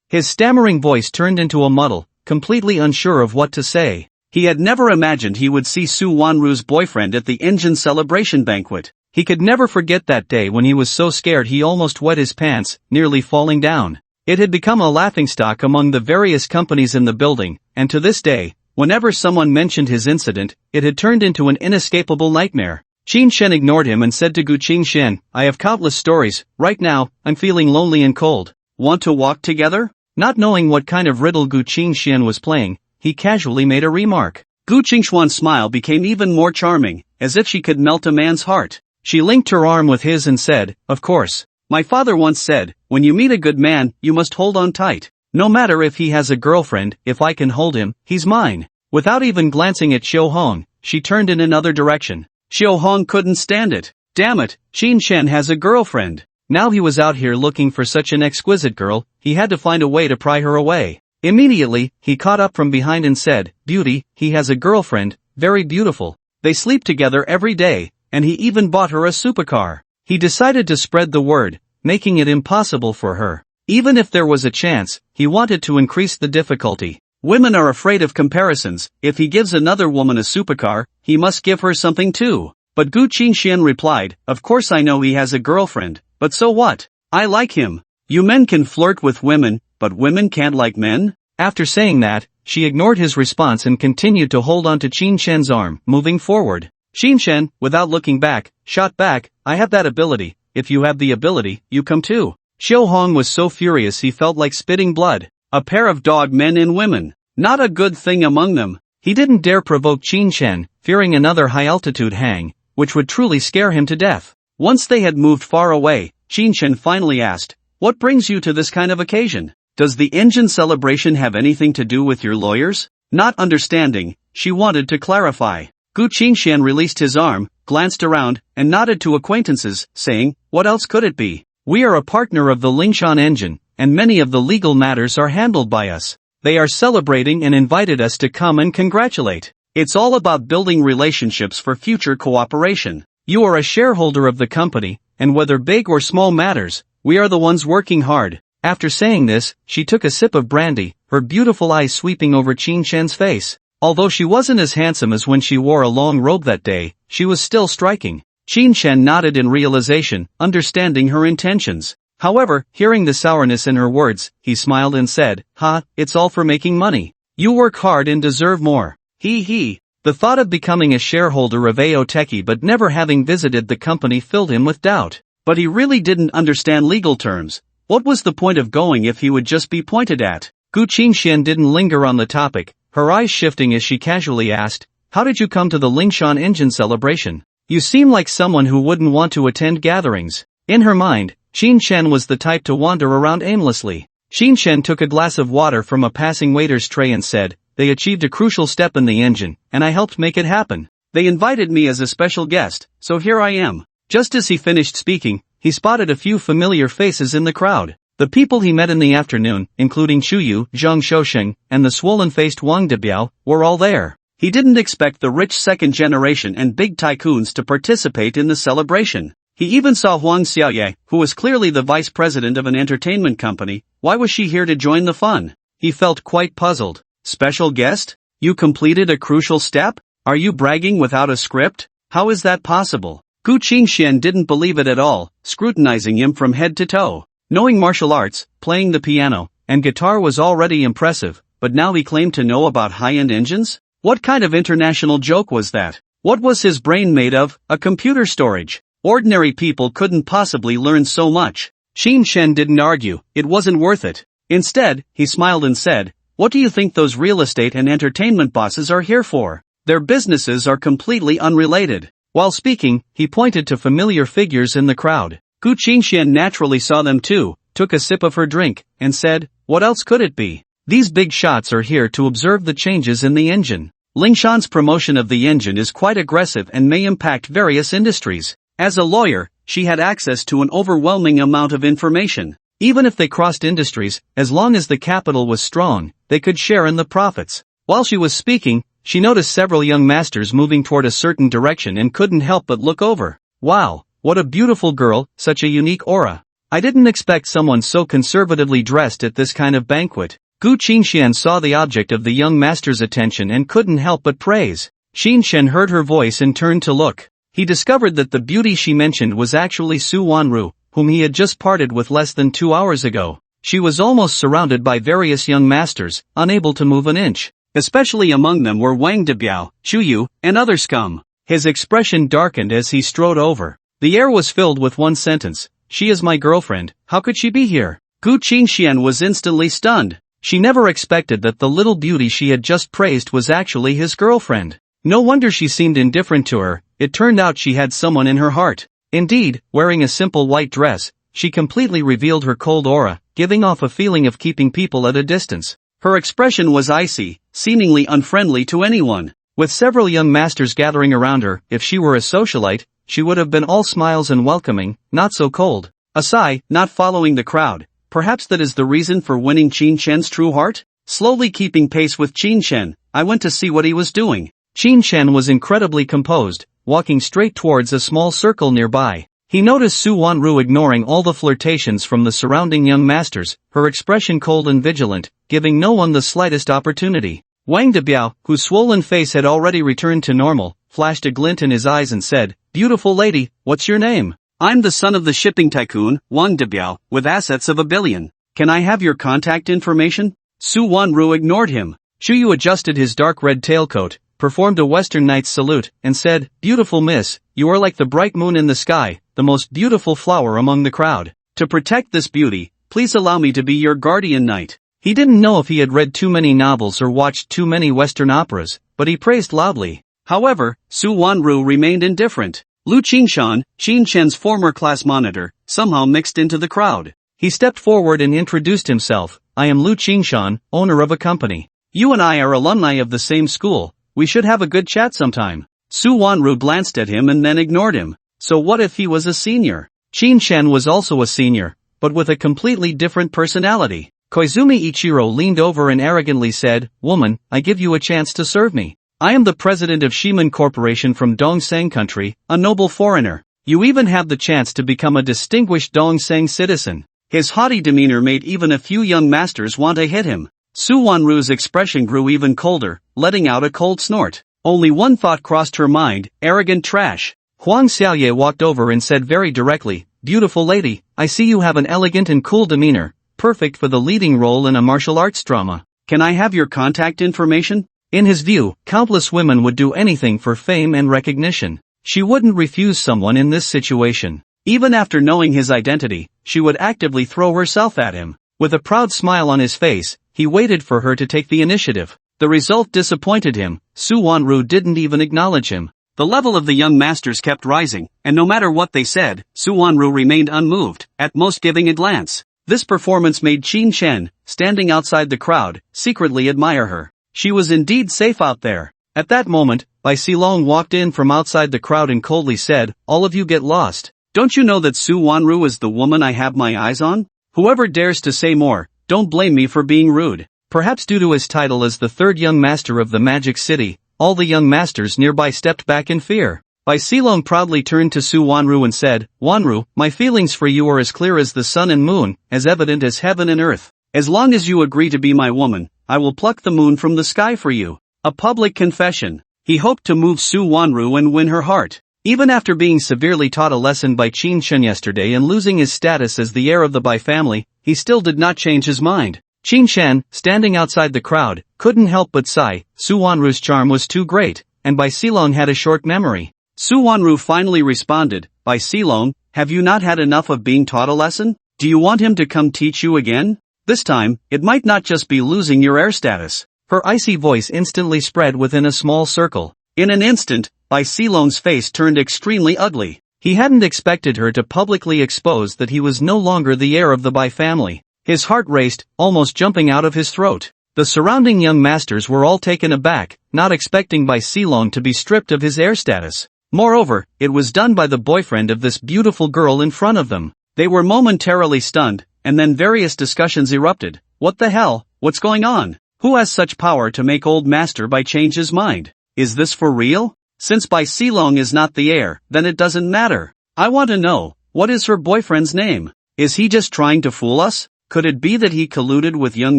His stammering voice turned into a muddle, completely unsure of what to say. He had never imagined he would see Su Wanru's boyfriend at the engine celebration banquet. He could never forget that day when he was so scared he almost wet his pants, nearly falling down. It had become a laughingstock among the various companies in the building, and to this day, whenever someone mentioned his incident, it had turned into an inescapable nightmare. Qin Shen ignored him and said to Gu Qingxian, "I have countless stories. Right now, I'm feeling lonely and cold. Want to walk together?" Not knowing what kind of riddle Gu Qingxian was playing, he casually made a remark. Gu Qingxian's smile became even more charming, as if she could melt a man's heart. She linked her arm with his and said, "Of course. My father once said, when you meet a good man, you must hold on tight. No matter if he has a girlfriend, if I can hold him, he's mine." Without even glancing at Xiu Hong, she turned in another direction. Xiu Hong couldn't stand it. Damn it, Qin Shen has a girlfriend. Now he was out here looking for such an exquisite girl, he had to find a way to pry her away. Immediately, he caught up from behind and said, "Beauty, he has a girlfriend, very beautiful. They sleep together every day, and he even bought her a supercar." He decided to spread the word, making it impossible for her. Even if there was a chance, he wanted to increase the difficulty. Women are afraid of comparisons. If he gives another woman a supercar, he must give her something too. But Gu Qingxian replied, "Of course I know he has a girlfriend, but so what? I like him. You men can flirt with women, but women can't like men?" After saying that, she ignored his response and continued to hold on to Qin Shen's arm, moving forward. Qin Shen, without looking back, shot back, "I have that ability. If you have the ability, you come too." Xiu Hong was so furious he felt like spitting blood. A pair of dog men and women. Not a good thing among them. He didn't dare provoke Qin Shen, fearing another high-altitude hang, which would truly scare him to death. Once they had moved far away, Qin Shen finally asked, "What brings you to this kind of occasion? Does the engine celebration have anything to do with your lawyers?" Not understanding, she wanted to clarify. Gu Qingxian released his arm, glanced around, and nodded to acquaintances, saying, "What else could it be? We are a partner of the Lingshan Engine, and many of the legal matters are handled by us. They are celebrating and invited us to come and congratulate. It's all about building relationships for future cooperation. You are a shareholder of the company, and whether big or small matters, we are the ones working hard. After saying this, she took a sip of brandy, her beautiful eyes sweeping over Qin Shen's face. Although she wasn't as handsome as when she wore a long robe that day, she was still striking. Qin Shen nodded in realization, understanding her intentions. However, hearing the sourness in her words, he smiled and said, "Ha, it's all for making money. You work hard and deserve more." He. The thought of becoming a shareholder of Aoteki but never having visited the company filled him with doubt. But he really didn't understand legal terms. What was the point of going if he would just be pointed at? Gu Qingshan didn't linger on the topic, her eyes shifting as she casually asked, "How did you come to the Lingshan engine celebration? You seem like someone who wouldn't want to attend gatherings." In her mind, Qin Shen was the type to wander around aimlessly. Qin Shen took a glass of water from a passing waiter's tray and said, "They achieved a crucial step in the engine, and I helped make it happen. They invited me as a special guest, so here I am." Just as he finished speaking, he spotted a few familiar faces in the crowd. The people he met in the afternoon, including Chuyu, Zhang Shousheng, and the swollen-faced Wang Debiao, were all there. He didn't expect the rich second generation and big tycoons to participate in the celebration. He even saw Huang Xiaoye, who was clearly the vice president of an entertainment company. Why was she here to join the fun? He felt quite puzzled. Special guest? You completed a crucial step? Are you bragging without a script? How is that possible? Gu Qingshan didn't believe it at all, scrutinizing him from head to toe. Knowing martial arts, playing the piano, and guitar was already impressive, but now he claimed to know about high-end engines? What kind of international joke was that? What was his brain made of? A computer storage? Ordinary people couldn't possibly learn so much. Qin Shen didn't argue, it wasn't worth it. Instead, he smiled and said, "What do you think those real estate and entertainment bosses are here for? Their businesses are completely unrelated." While speaking, he pointed to familiar figures in the crowd. Gu Qingshan naturally saw them too, took a sip of her drink, and said, "What else could it be? These big shots are here to observe the changes in the engine. Lingshan's promotion of the engine is quite aggressive and may impact various industries." As a lawyer, she had access to an overwhelming amount of information. Even if they crossed industries, as long as the capital was strong, they could share in the profits. While she was speaking, she noticed several young masters moving toward a certain direction and couldn't help but look over. Wow, what a beautiful girl, such a unique aura. I didn't expect someone so conservatively dressed at this kind of banquet. Gu Qingshan saw the object of the young master's attention and couldn't help but praise. Qin Shen heard her voice and turned to look. He discovered that the beauty she mentioned was actually Su Wanru, whom he had just parted with less than 2 hours ago. She was almost surrounded by various young masters, unable to move an inch. Especially among them were Wang Debiao, Chuyu, and other scum. His expression darkened as he strode over. The air was filled with one sentence, "She is my girlfriend, how could she be here?" Gu Qingshan was instantly stunned. She never expected that the little beauty she had just praised was actually his girlfriend. No wonder she seemed indifferent to her, it turned out she had someone in her heart. Indeed, wearing a simple white dress, she completely revealed her cold aura, giving off a feeling of keeping people at a distance. Her expression was icy, seemingly unfriendly to anyone. With several young masters gathering around her, if she were a socialite, she would have been all smiles and welcoming, not so cold. A sigh, not following the crowd. Perhaps that is the reason for winning Qin Shen's true heart? Slowly keeping pace with Qin Shen, I went to see what he was doing. Qin Shen was incredibly composed, walking straight towards a small circle nearby. He noticed Su Wanru ignoring all the flirtations from the surrounding young masters, her expression cold and vigilant, giving no one the slightest opportunity. Wang Debiao, whose swollen face had already returned to normal, flashed a glint in his eyes and said, "Beautiful lady, what's your name?" "I'm the son of the shipping tycoon, Wang Debiao, with assets of 1 billion. Can I have your contact information?" Su Wanru ignored him. Chuyu adjusted his dark red tailcoat, performed a Western knight's salute, and said, "Beautiful miss, you are like the bright moon in the sky, the most beautiful flower among the crowd. To protect this beauty, please allow me to be your guardian knight." He didn't know if he had read too many novels or watched too many Western operas, but he praised loudly. However, Su Wanru remained indifferent. Lu Qingshan, Qin Shen's former class monitor, somehow mixed into the crowd. He stepped forward and introduced himself. "I am Lu Qingshan, owner of a company. You and I are alumni of the same school. We should have a good chat sometime." Su Wanru glanced at him and then ignored him. So what if he was a senior? Qin Shen was also a senior, but with a completely different personality. Koizumi Ichiro leaned over and arrogantly said, "Woman, I give you a chance to serve me. I am the president of Shiman Corporation from Dongseng Country, a noble foreigner. You even have the chance to become a distinguished Dongseng citizen. His haughty demeanor made even a few young masters want to hit him. Su Wanru's expression grew even colder, letting out a cold snort. Only one thought crossed her mind: arrogant trash. Huang Xiaoye walked over and said very directly, "Beautiful lady, I see you have an elegant and cool demeanor, perfect for the leading role in a martial arts drama. Can I have your contact information?" In his view, countless women would do anything for fame and recognition. She wouldn't refuse someone in this situation. Even after knowing his identity, she would actively throw herself at him. With a proud smile on his face, he waited for her to take the initiative. The result disappointed him. Su Wanru didn't even acknowledge him. The level of the young masters kept rising, and no matter what they said, Su Wanru remained unmoved, at most giving a glance. This performance made Qin Shen, standing outside the crowd, secretly admire her. She was indeed safe out there. At that moment, Bai Silong walked in from outside the crowd and coldly said, "All of you get lost. Don't you know that Su Wanru is the woman I have my eyes on? Whoever dares to say more, don't blame me for being rude." Perhaps due to his title as the third young master of the Magic City, all the young masters nearby stepped back in fear. Bai Silong proudly turned to Su Wanru and said, "Wanru, my feelings for you are as clear as the sun and moon, as evident as heaven and earth. As long as you agree to be my woman, I will pluck the moon from the sky for you." A public confession. He hoped to move Su Wanru and win her heart. Even after being severely taught a lesson by Qin Shen yesterday and losing his status as the heir of the Bai family, he still did not change his mind. Qin Shen, standing outside the crowd, couldn't help but sigh. Su Wanru's charm was too great, and Bai Silong had a short memory. Su Wanru finally responded, "Bai Silong, have you not had enough of being taught a lesson? Do you want him to come teach you again? This time, it might not just be losing your heir status." Her icy voice instantly spread within a small circle. In an instant, Bai Silong's face turned extremely ugly. He hadn't expected her to publicly expose that he was no longer the heir of the Bai family. His heart raced, almost jumping out of his throat. The surrounding young masters were all taken aback, not expecting Bai Silong to be stripped of his heir status. Moreover, it was done by the boyfriend of this beautiful girl in front of them. They were momentarily stunned, and then various discussions erupted. What the hell? What's going on? Who has such power to make old master Bai change his mind? Is this for real? Since Bai Silong is not the heir, then it doesn't matter. I want to know, what is her boyfriend's name? Is he just trying to fool us? Could it be that he colluded with young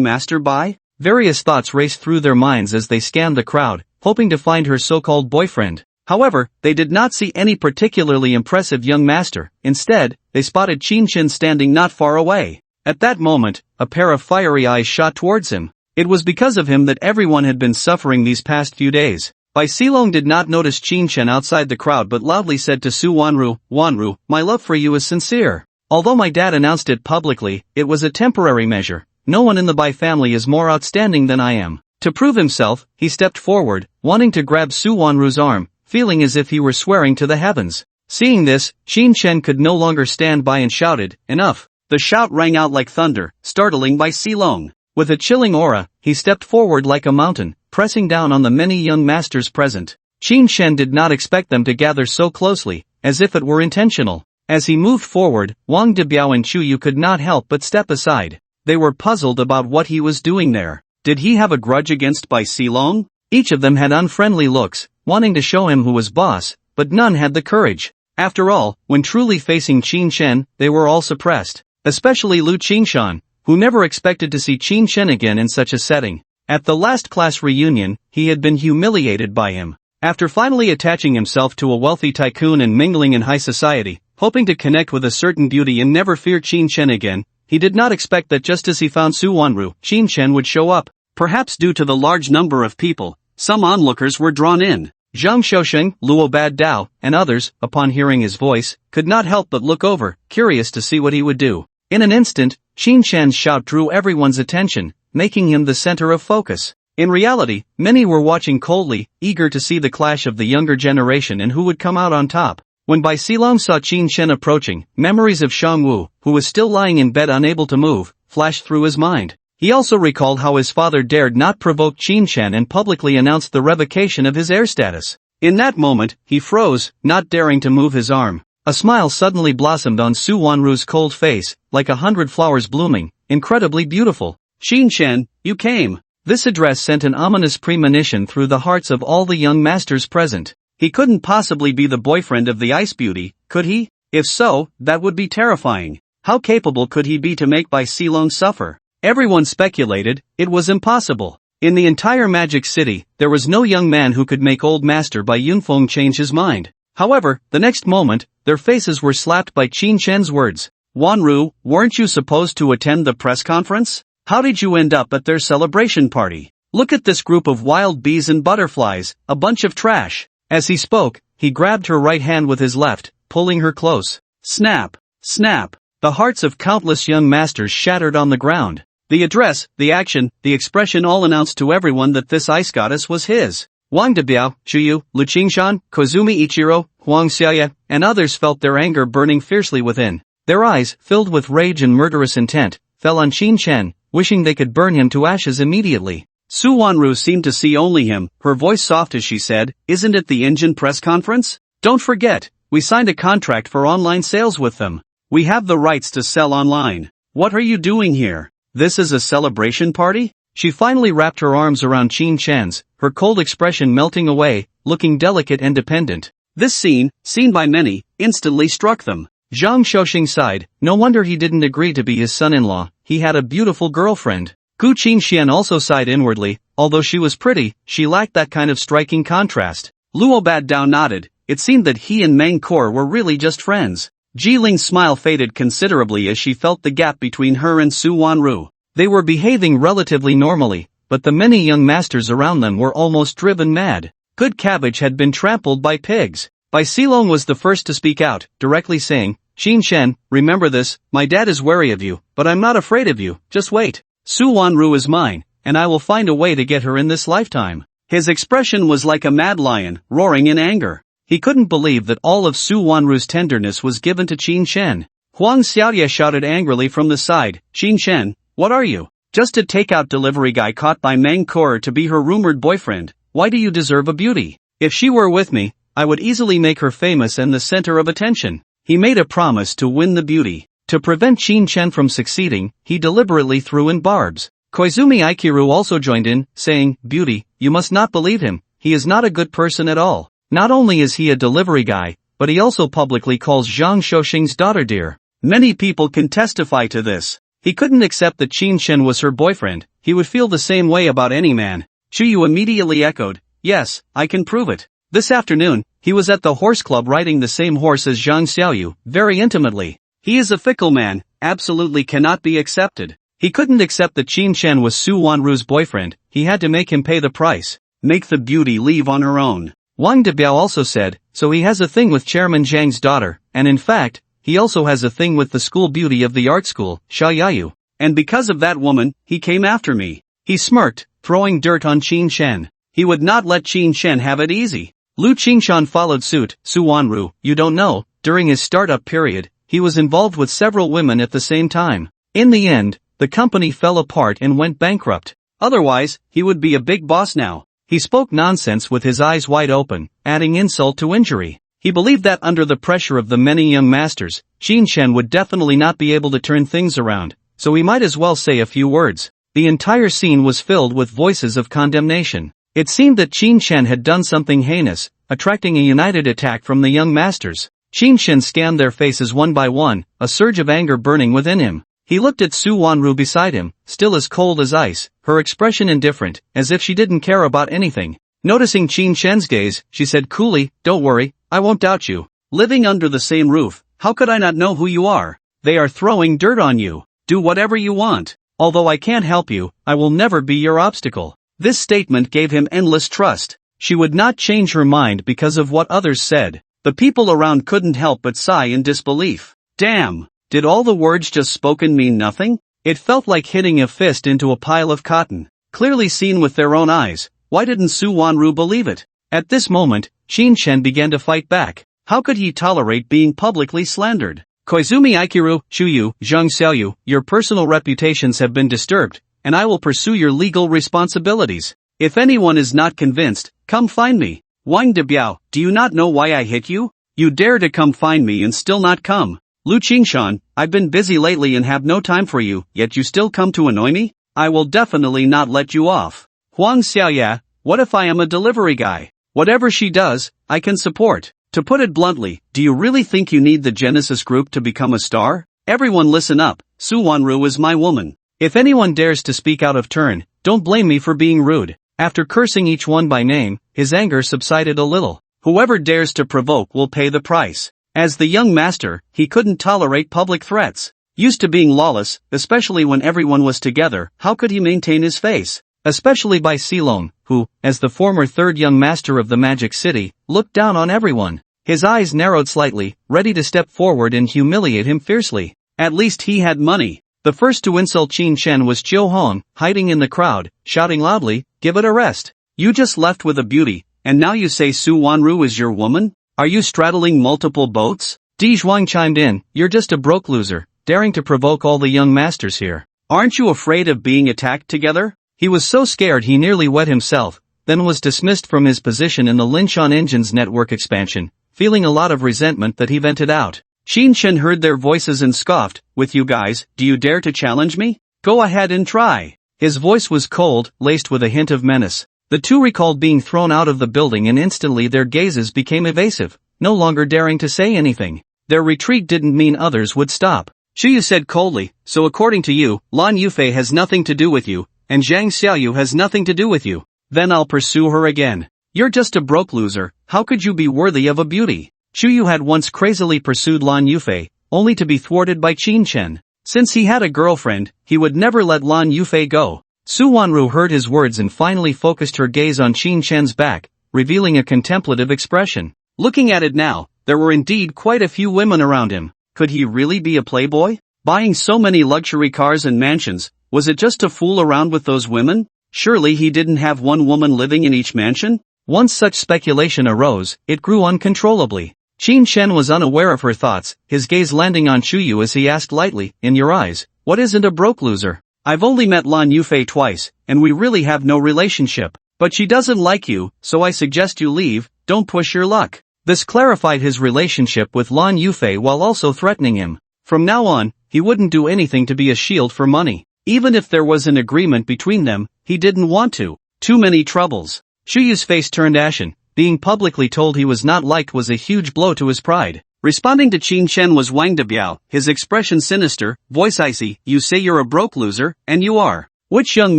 Master Bai? Various thoughts raced through their minds as they scanned the crowd, hoping to find her so-called boyfriend. However, they did not see any particularly impressive young master. Instead, they spotted Qin Shen standing not far away. At that moment, a pair of fiery eyes shot towards him. It was because of him that everyone had been suffering these past few days. Bai Silong did not notice Qin Shen outside the crowd but loudly said to Su Wanru, "Wanru, my love for you is sincere. Although my dad announced it publicly, it was a temporary measure. No one in the Bai family is more outstanding than I am." To prove himself, he stepped forward, wanting to grab Su Wanru's arm, feeling as if he were swearing to the heavens. Seeing this, Qin Shen could no longer stand by and shouted, "Enough!" The shout rang out like thunder, startling Bai Silong. With a chilling aura, he stepped forward like a mountain, pressing down on the many young masters present. Qin Shen did not expect them to gather so closely, as if it were intentional. As he moved forward, Wang Debiao and Chu Yu could not help but step aside. They were puzzled about what he was doing there. Did he have a grudge against Bai Silong? Each of them had unfriendly looks, wanting to show him who was boss, but none had the courage. After all, when truly facing Qin Shen, they were all suppressed. Especially Lu Qingshan, who never expected to see Qin Shen again in such a setting. At the last class reunion, he had been humiliated by him. After finally attaching himself to a wealthy tycoon and mingling in high society, hoping to connect with a certain beauty and never fear Qin Shen again, he did not expect that just as he found Su Wanru, Qin Shen would show up. Perhaps due to the large number of people, some onlookers were drawn in. Zhang Xiaosheng, Luo Bad Dao, and others, upon hearing his voice, could not help but look over, curious to see what he would do. In an instant, Qin Shen's shout drew everyone's attention, making him the center of focus. In reality, many were watching coldly, eager to see the clash of the younger generation and who would come out on top. When Bai Silong saw Qin Shen approaching, memories of Shang Wu, who was still lying in bed unable to move, flashed through his mind. He also recalled how his father dared not provoke Qin Shen and publicly announced the revocation of his heir status. In that moment, he froze, not daring to move his arm. A smile suddenly blossomed on Su Wanru's cold face, like 100 flowers blooming, incredibly beautiful. "Qin Shen, you came." This address sent an ominous premonition through the hearts of all the young masters present. He couldn't possibly be the boyfriend of the Ice Beauty, Could he? If so, that would be terrifying. How capable could he be to make Bai Silong suffer? Everyone speculated, it was impossible. In the entire Magic City, there was no young man who could make Old Master Bai Yunfeng change his mind. However, the next moment, their faces were slapped by Qin Shen's words. Wanru, weren't you supposed to attend the press conference? How did you end up at their celebration party? Look at this group of wild bees and butterflies, a bunch of trash. As he spoke, he grabbed her right hand with his left, pulling her close. Snap! Snap! The hearts of countless young masters shattered on the ground. The address, the action, the expression all announced to everyone that this ice goddess was his. Wang Debiao, Shuyu, Lu Qingshan, Kozumi Ichiro, Huang Xiaoya, and others felt their anger burning fiercely within. Their eyes, filled with rage and murderous intent, fell on Qin Shen, wishing they could burn him to ashes immediately. Su Wanru seemed to see only him, her voice soft as she said, "Isn't it the engine press conference? Don't forget, we signed a contract for online sales with them. We have the rights to sell online. What are you doing here? This is a celebration party?" She finally wrapped her arms around Qin Shen's, her cold expression melting away, looking delicate and dependent. This scene, seen by many, instantly struck them. Zhang Shouxing sighed, no wonder he didn't agree to be his son-in-law, he had a beautiful girlfriend. Gu Qinxian also sighed inwardly, although she was pretty, she lacked that kind of striking contrast. Luo Baddao nodded, it seemed that he and Meng Kor were really just friends. Jiling's smile faded considerably as she felt the gap between her and Su Wanru. They were behaving relatively normally, but the many young masters around them were almost driven mad. Good cabbage had been trampled by pigs. Bai Silong was the first to speak out, directly saying, "Qin Shen, remember this, my dad is wary of you, but I'm not afraid of you, just wait. Su Wanru is mine, and I will find a way to get her in this lifetime." His expression was like a mad lion, roaring in anger. He couldn't believe that all of Su Wanru's tenderness was given to Qin Shen. Huang Xiaoya shouted angrily from the side, "Qin Shen, what are you? Just a takeout delivery guy caught by Meng Kor to be her rumored boyfriend. Why do you deserve a beauty? If she were with me, I would easily make her famous and the center of attention." He made a promise to win the beauty. To prevent Qin Shen from succeeding, he deliberately threw in barbs. Koizumi Aikiru also joined in, saying, "Beauty, you must not believe him, he is not a good person at all. Not only is he a delivery guy, but he also publicly calls Zhang Shouxing's daughter dear. Many people can testify to this." He couldn't accept that Qin Shen was her boyfriend, he would feel the same way about any man. Shuyu immediately echoed, "Yes, I can prove it." This afternoon, he was at the horse club riding the same horse as Zhang Xiaoyu, very intimately. He is a fickle man, absolutely cannot be accepted. He couldn't accept that Qin Shen was Su Wanru's boyfriend, he had to make him pay the price. Make the beauty leave on her own. Wang Debiao also said, so he has a thing with Chairman Zhang's daughter, and in fact, he also has a thing with the school beauty of the art school, Xiaoyayu. And because of that woman, he came after me. He smirked, throwing dirt on Qin Shen. He would not let Qin Shen have it easy. Lu Qingshan followed suit. Su Wanru, you don't know, during his startup period, he was involved with several women at the same time. In the end, the company fell apart and went bankrupt. Otherwise, he would be a big boss now. He spoke nonsense with his eyes wide open, adding insult to injury. He believed that under the pressure of the many young masters, Qin Shen would definitely not be able to turn things around, so he might as well say a few words. The entire scene was filled with voices of condemnation. It seemed that Qin Shen had done something heinous, attracting a united attack from the young masters. Qin Shen scanned their faces one by one, a surge of anger burning within him. He looked at Su Wanru beside him, still as cold as ice, her expression indifferent, as if she didn't care about anything. Noticing Qin Shen's gaze, she said coolly, "Don't worry, I won't doubt you. Living under the same roof, how could I not know who you are? They are throwing dirt on you. Do whatever you want. Although I can't help you, I will never be your obstacle." This statement gave him endless trust. She would not change her mind because of what others said. The people around couldn't help but sigh in disbelief. Damn, did all the words just spoken mean nothing? It felt like hitting a fist into a pile of cotton. Clearly seen with their own eyes, why didn't Su Wanru believe it? At this moment, Qin Shen began to fight back. How could he tolerate being publicly slandered? Koizumi Aikiru, Shuyu, Zhang Xiaoyu, your personal reputations have been disturbed, and I will pursue your legal responsibilities. If anyone is not convinced, come find me. Wang Debiao, do you not know why I hit you? You dare to come find me and still not come. Lu Qingshan, I've been busy lately and have no time for you, yet you still come to annoy me? I will definitely not let you off. Huang Xiaoya, what if I am a delivery guy? Whatever she does, I can support. To put it bluntly, do you really think you need the Genesis Group to become a star? Everyone listen up, Su Wanru is my woman. If anyone dares to speak out of turn, don't blame me for being rude. After cursing each one by name, his anger subsided a little. Whoever dares to provoke will pay the price. As the young master, he couldn't tolerate public threats. Used to being lawless, especially when everyone was together, how could he maintain his face? Especially by Silong, who, as the former third young master of the Magic City, looked down on everyone. His eyes narrowed slightly, ready to step forward and humiliate him fiercely. At least he had money. The first to insult Qin Shen was Chiu Hong, hiding in the crowd, shouting loudly, "Give it a rest. You just left with a beauty, and now you say Su Wanru is your woman? Are you straddling multiple boats?" Di Zhuang chimed in, "You're just a broke loser, daring to provoke all the young masters here. Aren't you afraid of being attacked together?" He was so scared he nearly wet himself, then was dismissed from his position in the Linshan Engine's network expansion, feeling a lot of resentment that he vented out. Qin Shen heard their voices and scoffed, "With you guys, do you dare to challenge me? Go ahead and try." His voice was cold, laced with a hint of menace. The two recalled being thrown out of the building and instantly their gazes became evasive, no longer daring to say anything. Their retreat didn't mean others would stop. Shuyu said coldly, "So according to you, Lan Yufei has nothing to do with you, and Zhang Xiaoyu has nothing to do with you. Then I'll pursue her again. You're just a broke loser, how could you be worthy of a beauty?" Shuyu had once crazily pursued Lan Yufei, only to be thwarted by Qin Shen. Since he had a girlfriend, he would never let Lan Yufei go. Su Wanru heard his words and finally focused her gaze on Qin Shen's back, revealing a contemplative expression. Looking at it now, there were indeed quite a few women around him. Could he really be a playboy? Buying so many luxury cars and mansions, was it just to fool around with those women? Surely he didn't have one woman living in each mansion? Once such speculation arose, it grew uncontrollably. Qin Shen was unaware of her thoughts, his gaze landing on Shuyu as he asked lightly, "In your eyes, what isn't a broke loser? I've only met Lan Yufei twice, and we really have no relationship. But she doesn't like you, so I suggest you leave, don't push your luck." This clarified his relationship with Lan Yufei while also threatening him. From now on, he wouldn't do anything to be a shield for money. Even if there was an agreement between them, he didn't want to. Too many troubles. Shuyu's face turned ashen. Being publicly told he was not liked was a huge blow to his pride. Responding to Qin Shen was Wang Debiao, his expression sinister, voice icy, "You say you're a broke loser, and you are. Which young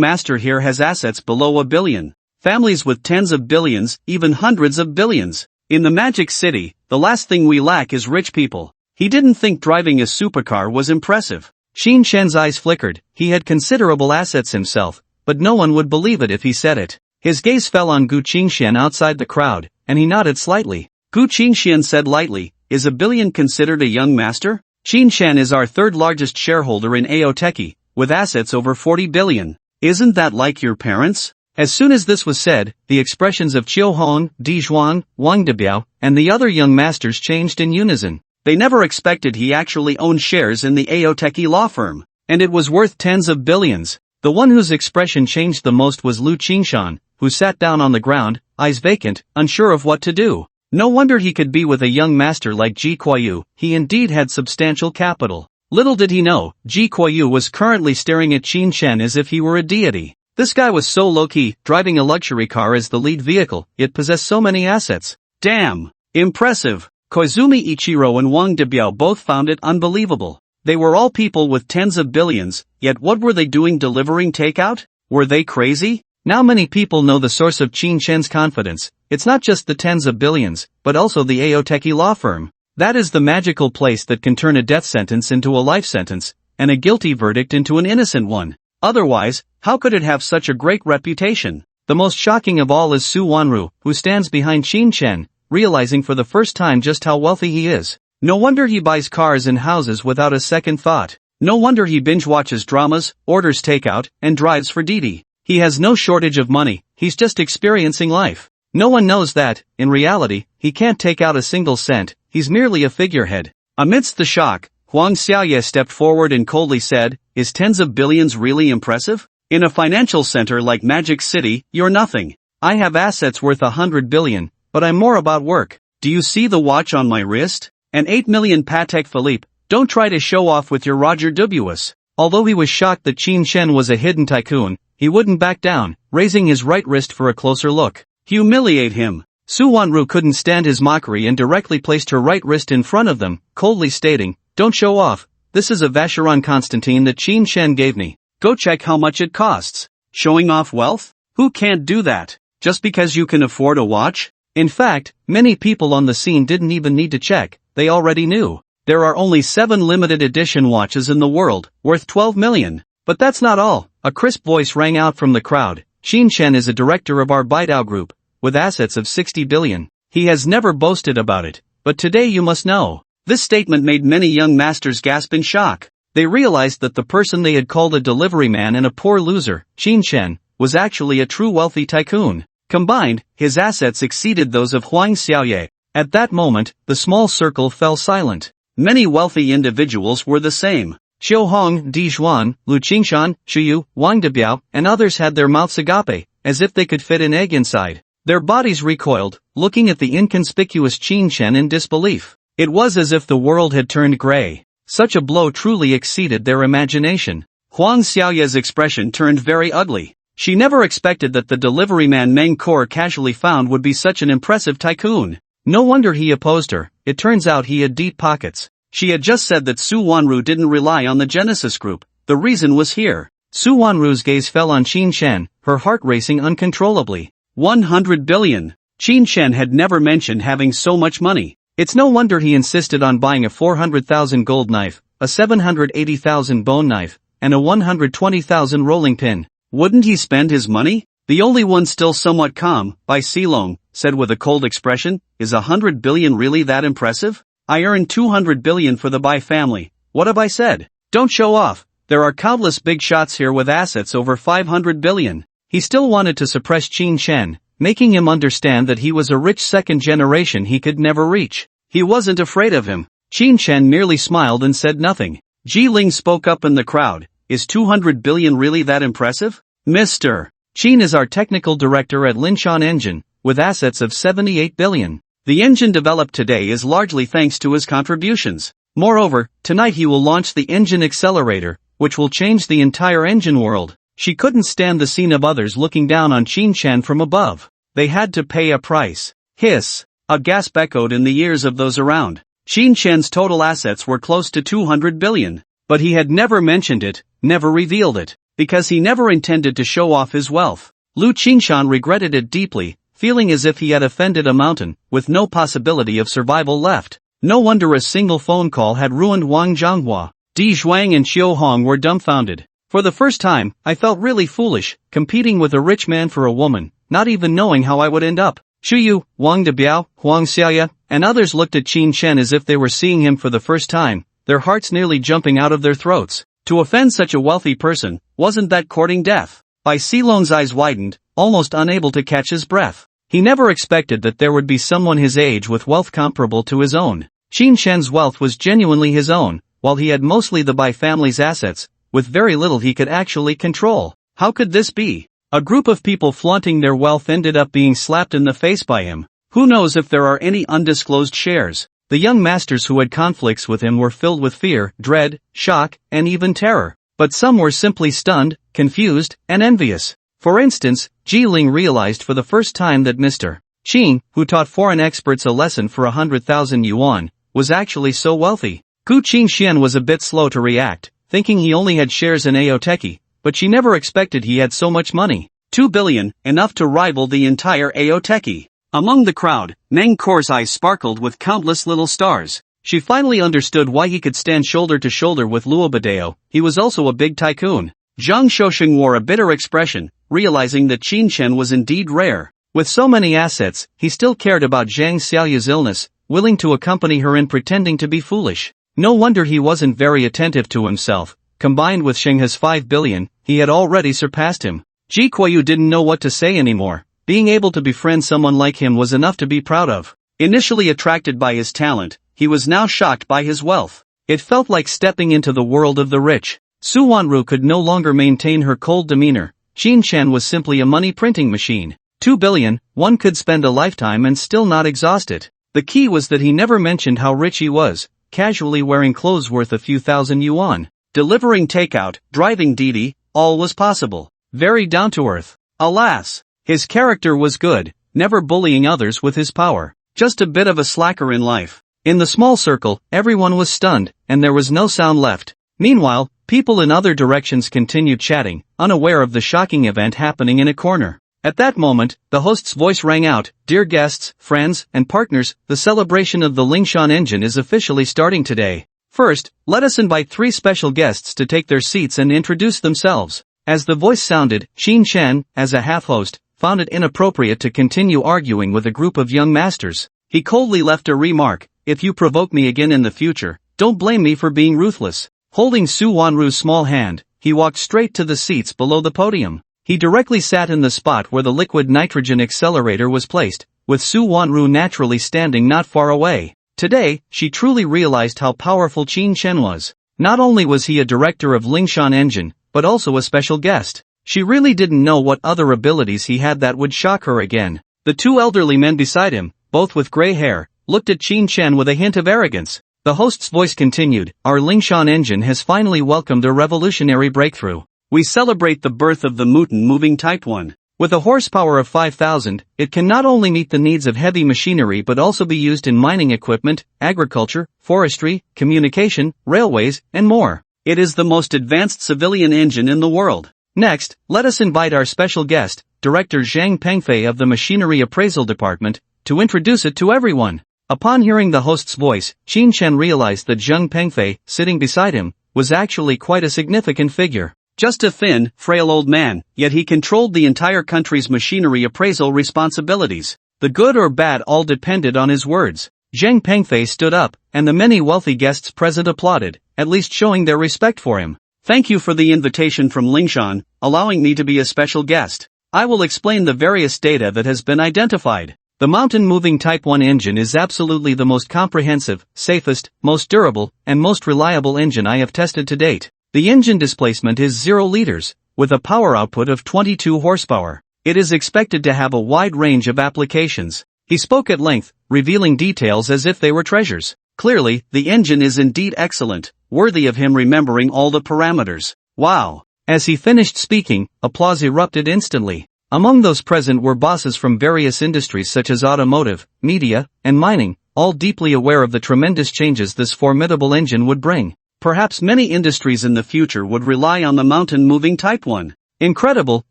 master here has assets below $1 billion? Families with tens of billions, even hundreds of billions. In the Magic City, the last thing we lack is rich people." He didn't think driving a supercar was impressive. Qin Shen's eyes flickered. He had considerable assets himself, but no one would believe it if he said it. His gaze fell on Gu Qingxian outside the crowd, and he nodded slightly. Gu Qingxian said lightly, "Is $1 billion considered a young master? Qin Shan is our third largest shareholder in Aoteki, with assets over 40 billion. Isn't that like your parents?" As soon as this was said, the expressions of Chiu Hong, Di Zhuang, Wang Debiao, and the other young masters changed in unison. They never expected he actually owned shares in the Aoteki law firm, and it was worth tens of billions. The one whose expression changed the most was Lu Qingshan, who sat down on the ground, eyes vacant, unsure of what to do. No wonder he could be with a young master like Ji Kuayu, he indeed had substantial capital. Little did he know, Ji Kuayu was currently staring at Qin Shen as if he were a deity. This guy was so low-key, driving a luxury car as the lead vehicle, yet possessed so many assets. Damn! Impressive! Koizumi Ichiro and Wang Debiao both found it unbelievable. They were all people with tens of billions, yet what were they doing delivering takeout? Were they crazy? Now many people know the source of Qin Shen's confidence. It's not just the tens of billions, but also the Aoteki law firm. That is the magical place that can turn a death sentence into a life sentence, and a guilty verdict into an innocent one. Otherwise, how could it have such a great reputation? The most shocking of all is Su Wanru, who stands behind Qin Shen, realizing for the first time just how wealthy he is. No wonder he buys cars and houses without a second thought. No wonder he binge-watches dramas, orders takeout, and drives for Didi. He has no shortage of money, he's just experiencing life. No one knows that, in reality, he can't take out a single cent, he's merely a figurehead. Amidst the shock, Huang Xiaoye stepped forward and coldly said, "Is tens of billions really impressive? In a financial center like Magic City, you're nothing. I have assets worth 100 billion, but I'm more about work. Do you see the watch on my wrist? An 8 million Patek Philippe, don't try to show off with your Roger Dubuis." Although he was shocked that Qin Shen was a hidden tycoon, he wouldn't back down, raising his right wrist for a closer look. Humiliate him. Su Wanru couldn't stand his mockery and directly placed her right wrist in front of them, coldly stating, "Don't show off. This is a Vacheron Constantine that Qin Shen gave me. Go check how much it costs." Showing off wealth? Who can't do that? Just because you can afford a watch? In fact, many people on the scene didn't even need to check, they already knew. There are only 7 limited edition watches in the world, worth 12 million. But that's not all. A crisp voice rang out from the crowd. Qin Shen is a director of our Baidao group, with assets of 60 billion. He has never boasted about it, but today you must know. This statement made many young masters gasp in shock. They realized that the person they had called a delivery man and a poor loser, Qin Shen, was actually a true wealthy tycoon. Combined, his assets exceeded those of Huang Xiaoye. At that moment, the small circle fell silent. Many wealthy individuals were the same. Xiu Hong, Di Zhuan, Lu Qingshan, Xu Yu, Wang Debiao, and others had their mouths agape, as if they could fit an egg inside. Their bodies recoiled, looking at the inconspicuous Qin Shen in disbelief. It was as if the world had turned gray. Such a blow truly exceeded their imagination. Huang Xiaoye's expression turned very ugly. She never expected that the delivery man Meng Kor casually found would be such an impressive tycoon. No wonder he opposed her. It turns out he had deep pockets. She had just said that Su Wanru didn't rely on the Genesis Group. The reason was here. Su Wanru's gaze fell on Qin Shen, her heart racing uncontrollably. 100 billion. Qin Shen had never mentioned having so much money. It's no wonder he insisted on buying a 400,000 gold knife, a 780,000 bone knife, and a 120,000 rolling pin. Wouldn't he spend his money? The only one still somewhat calm, Bai Silong, said with a cold expression, "Is 100 billion really that impressive? I earned 200 billion for the Bai family. What have I said? Don't show off. There are countless big shots here with assets over 500 billion. He still wanted to suppress Qin Shen, making him understand that he was a rich second generation he could never reach. He wasn't afraid of him. Qin Shen merely smiled and said nothing. Ji Ling spoke up in the crowd. Is 200 billion really that impressive? Mr. Qin is our technical director at Linshan Engine, with assets of 78 billion. The engine developed today is largely thanks to his contributions. Moreover, tonight he will launch the engine accelerator, which will change the entire engine world. She couldn't stand the scene of others looking down on Qin Shen from above. They had to pay a price. Hiss. A gasp echoed in the ears of those around. Qin Shen's total assets were close to 200 billion. But he had never mentioned it, never revealed it, because he never intended to show off his wealth. Lu Qingshan regretted it deeply, feeling as if he had offended a mountain, with no possibility of survival left. No wonder a single phone call had ruined Wang Zhonghua. Di Zhuang and Xiu Hong were dumbfounded. For the first time, I felt really foolish, competing with a rich man for a woman, not even knowing how I would end up. Xu Yu, Wang Debiao, Huang Xiaoye, and others looked at Qin Shen as if they were seeing him for the first time, their hearts nearly jumping out of their throats. To offend such a wealthy person, wasn't that courting death? Bai Silong's eyes widened, almost unable to catch his breath. He never expected that there would be someone his age with wealth comparable to his own. Qin Shen's wealth was genuinely his own, while he had mostly the Bai family's assets, with very little he could actually control. How could this be? A group of people flaunting their wealth ended up being slapped in the face by him. Who knows if there are any undisclosed shares? The young masters who had conflicts with him were filled with fear, dread, shock, and even terror. But some were simply stunned, confused, and envious. For instance, Ji Ling realized for the first time that Mr. Qin, who taught foreign experts a lesson for 100,000 yuan, was actually so wealthy. Gu Qingxian was a bit slow to react, thinking he only had shares in Aoteki, but she never expected he had so much money. 2 billion, enough to rival the entire Aoteki. Among the crowd, Meng Kor's eyes sparkled with countless little stars. She finally understood why he could stand shoulder to shoulder with Luo Badeo. He was also a big tycoon. Zhang Shouxing wore a bitter expression, realizing that Qin Shen was indeed rare. With so many assets, he still cared about Zhang Xiaoya's illness, willing to accompany her in pretending to be foolish. No wonder he wasn't very attentive to himself. Combined with Shenghe's 5 billion, he had already surpassed him. Ji Kuiyu didn't know what to say anymore. Being able to befriend someone like him was enough to be proud of. Initially attracted by his talent, he was now shocked by his wealth. It felt like stepping into the world of the rich. Su Wanru could no longer maintain her cold demeanor. Qin Shen was simply a money printing machine. 2 billion, one could spend a lifetime and still not exhaust it. The key was that he never mentioned how rich he was, casually wearing clothes worth a few thousand yuan. Delivering takeout, driving Didi, all was possible. Very down to earth. Alas! His character was good, never bullying others with his power. Just a bit of a slacker in life. In the small circle, everyone was stunned, and there was no sound left. Meanwhile, people in other directions continued chatting, unaware of the shocking event happening in a corner. At that moment, the host's voice rang out, "Dear guests, friends, and partners, the celebration of the Lingshan engine is officially starting today. First, let us invite 3 special guests to take their seats and introduce themselves." As the voice sounded, Qin Chen, as a half-host, found it inappropriate to continue arguing with a group of young masters. He coldly left a remark, "If you provoke me again in the future, don't blame me for being ruthless." Holding Su Wanru's small hand, he walked straight to the seats below the podium. He directly sat in the spot where the liquid nitrogen accelerator was placed, with Su Wanru naturally standing not far away. Today, she truly realized how powerful Qin Chen was. Not only was he a director of Lingshan Engine, but also a special guest. She really didn't know what other abilities he had that would shock her again. The 2 elderly men beside him, both with gray hair, looked at Qin Chen with a hint of arrogance. The host's voice continued, "Our Lingshan engine has finally welcomed a revolutionary breakthrough. We celebrate the birth of the Muton Moving Type 1. With a horsepower of 5,000, it can not only meet the needs of heavy machinery but also be used in mining equipment, agriculture, forestry, communication, railways, and more. It is the most advanced civilian engine in the world. Next, let us invite our special guest, Director Zhang Pengfei of the Machinery Appraisal Department, to introduce it to everyone." Upon hearing the host's voice, Qin Chen realized that Zhang Pengfei, sitting beside him, was actually quite a significant figure. Just a thin, frail old man, yet he controlled the entire country's machinery appraisal responsibilities. The good or bad all depended on his words. Zhang Pengfei stood up, and the many wealthy guests present applauded, at least showing their respect for him. "Thank you for the invitation from Lingshan, allowing me to be a special guest. I will explain the various data that has been identified. The Mountain Moving Type 1 engine is absolutely the most comprehensive, safest, most durable, and most reliable engine I have tested to date. The engine displacement is 0 liters, with a power output of 22 horsepower. It is expected to have a wide range of applications." He spoke at length, revealing details as if they were treasures. Clearly, the engine is indeed excellent, worthy of him remembering all the parameters. Wow! As he finished speaking, applause erupted instantly. Among those present were bosses from various industries such as automotive, media, and mining, all deeply aware of the tremendous changes this formidable engine would bring. Perhaps many industries in the future would rely on the Mountain Moving Type 1. Incredible,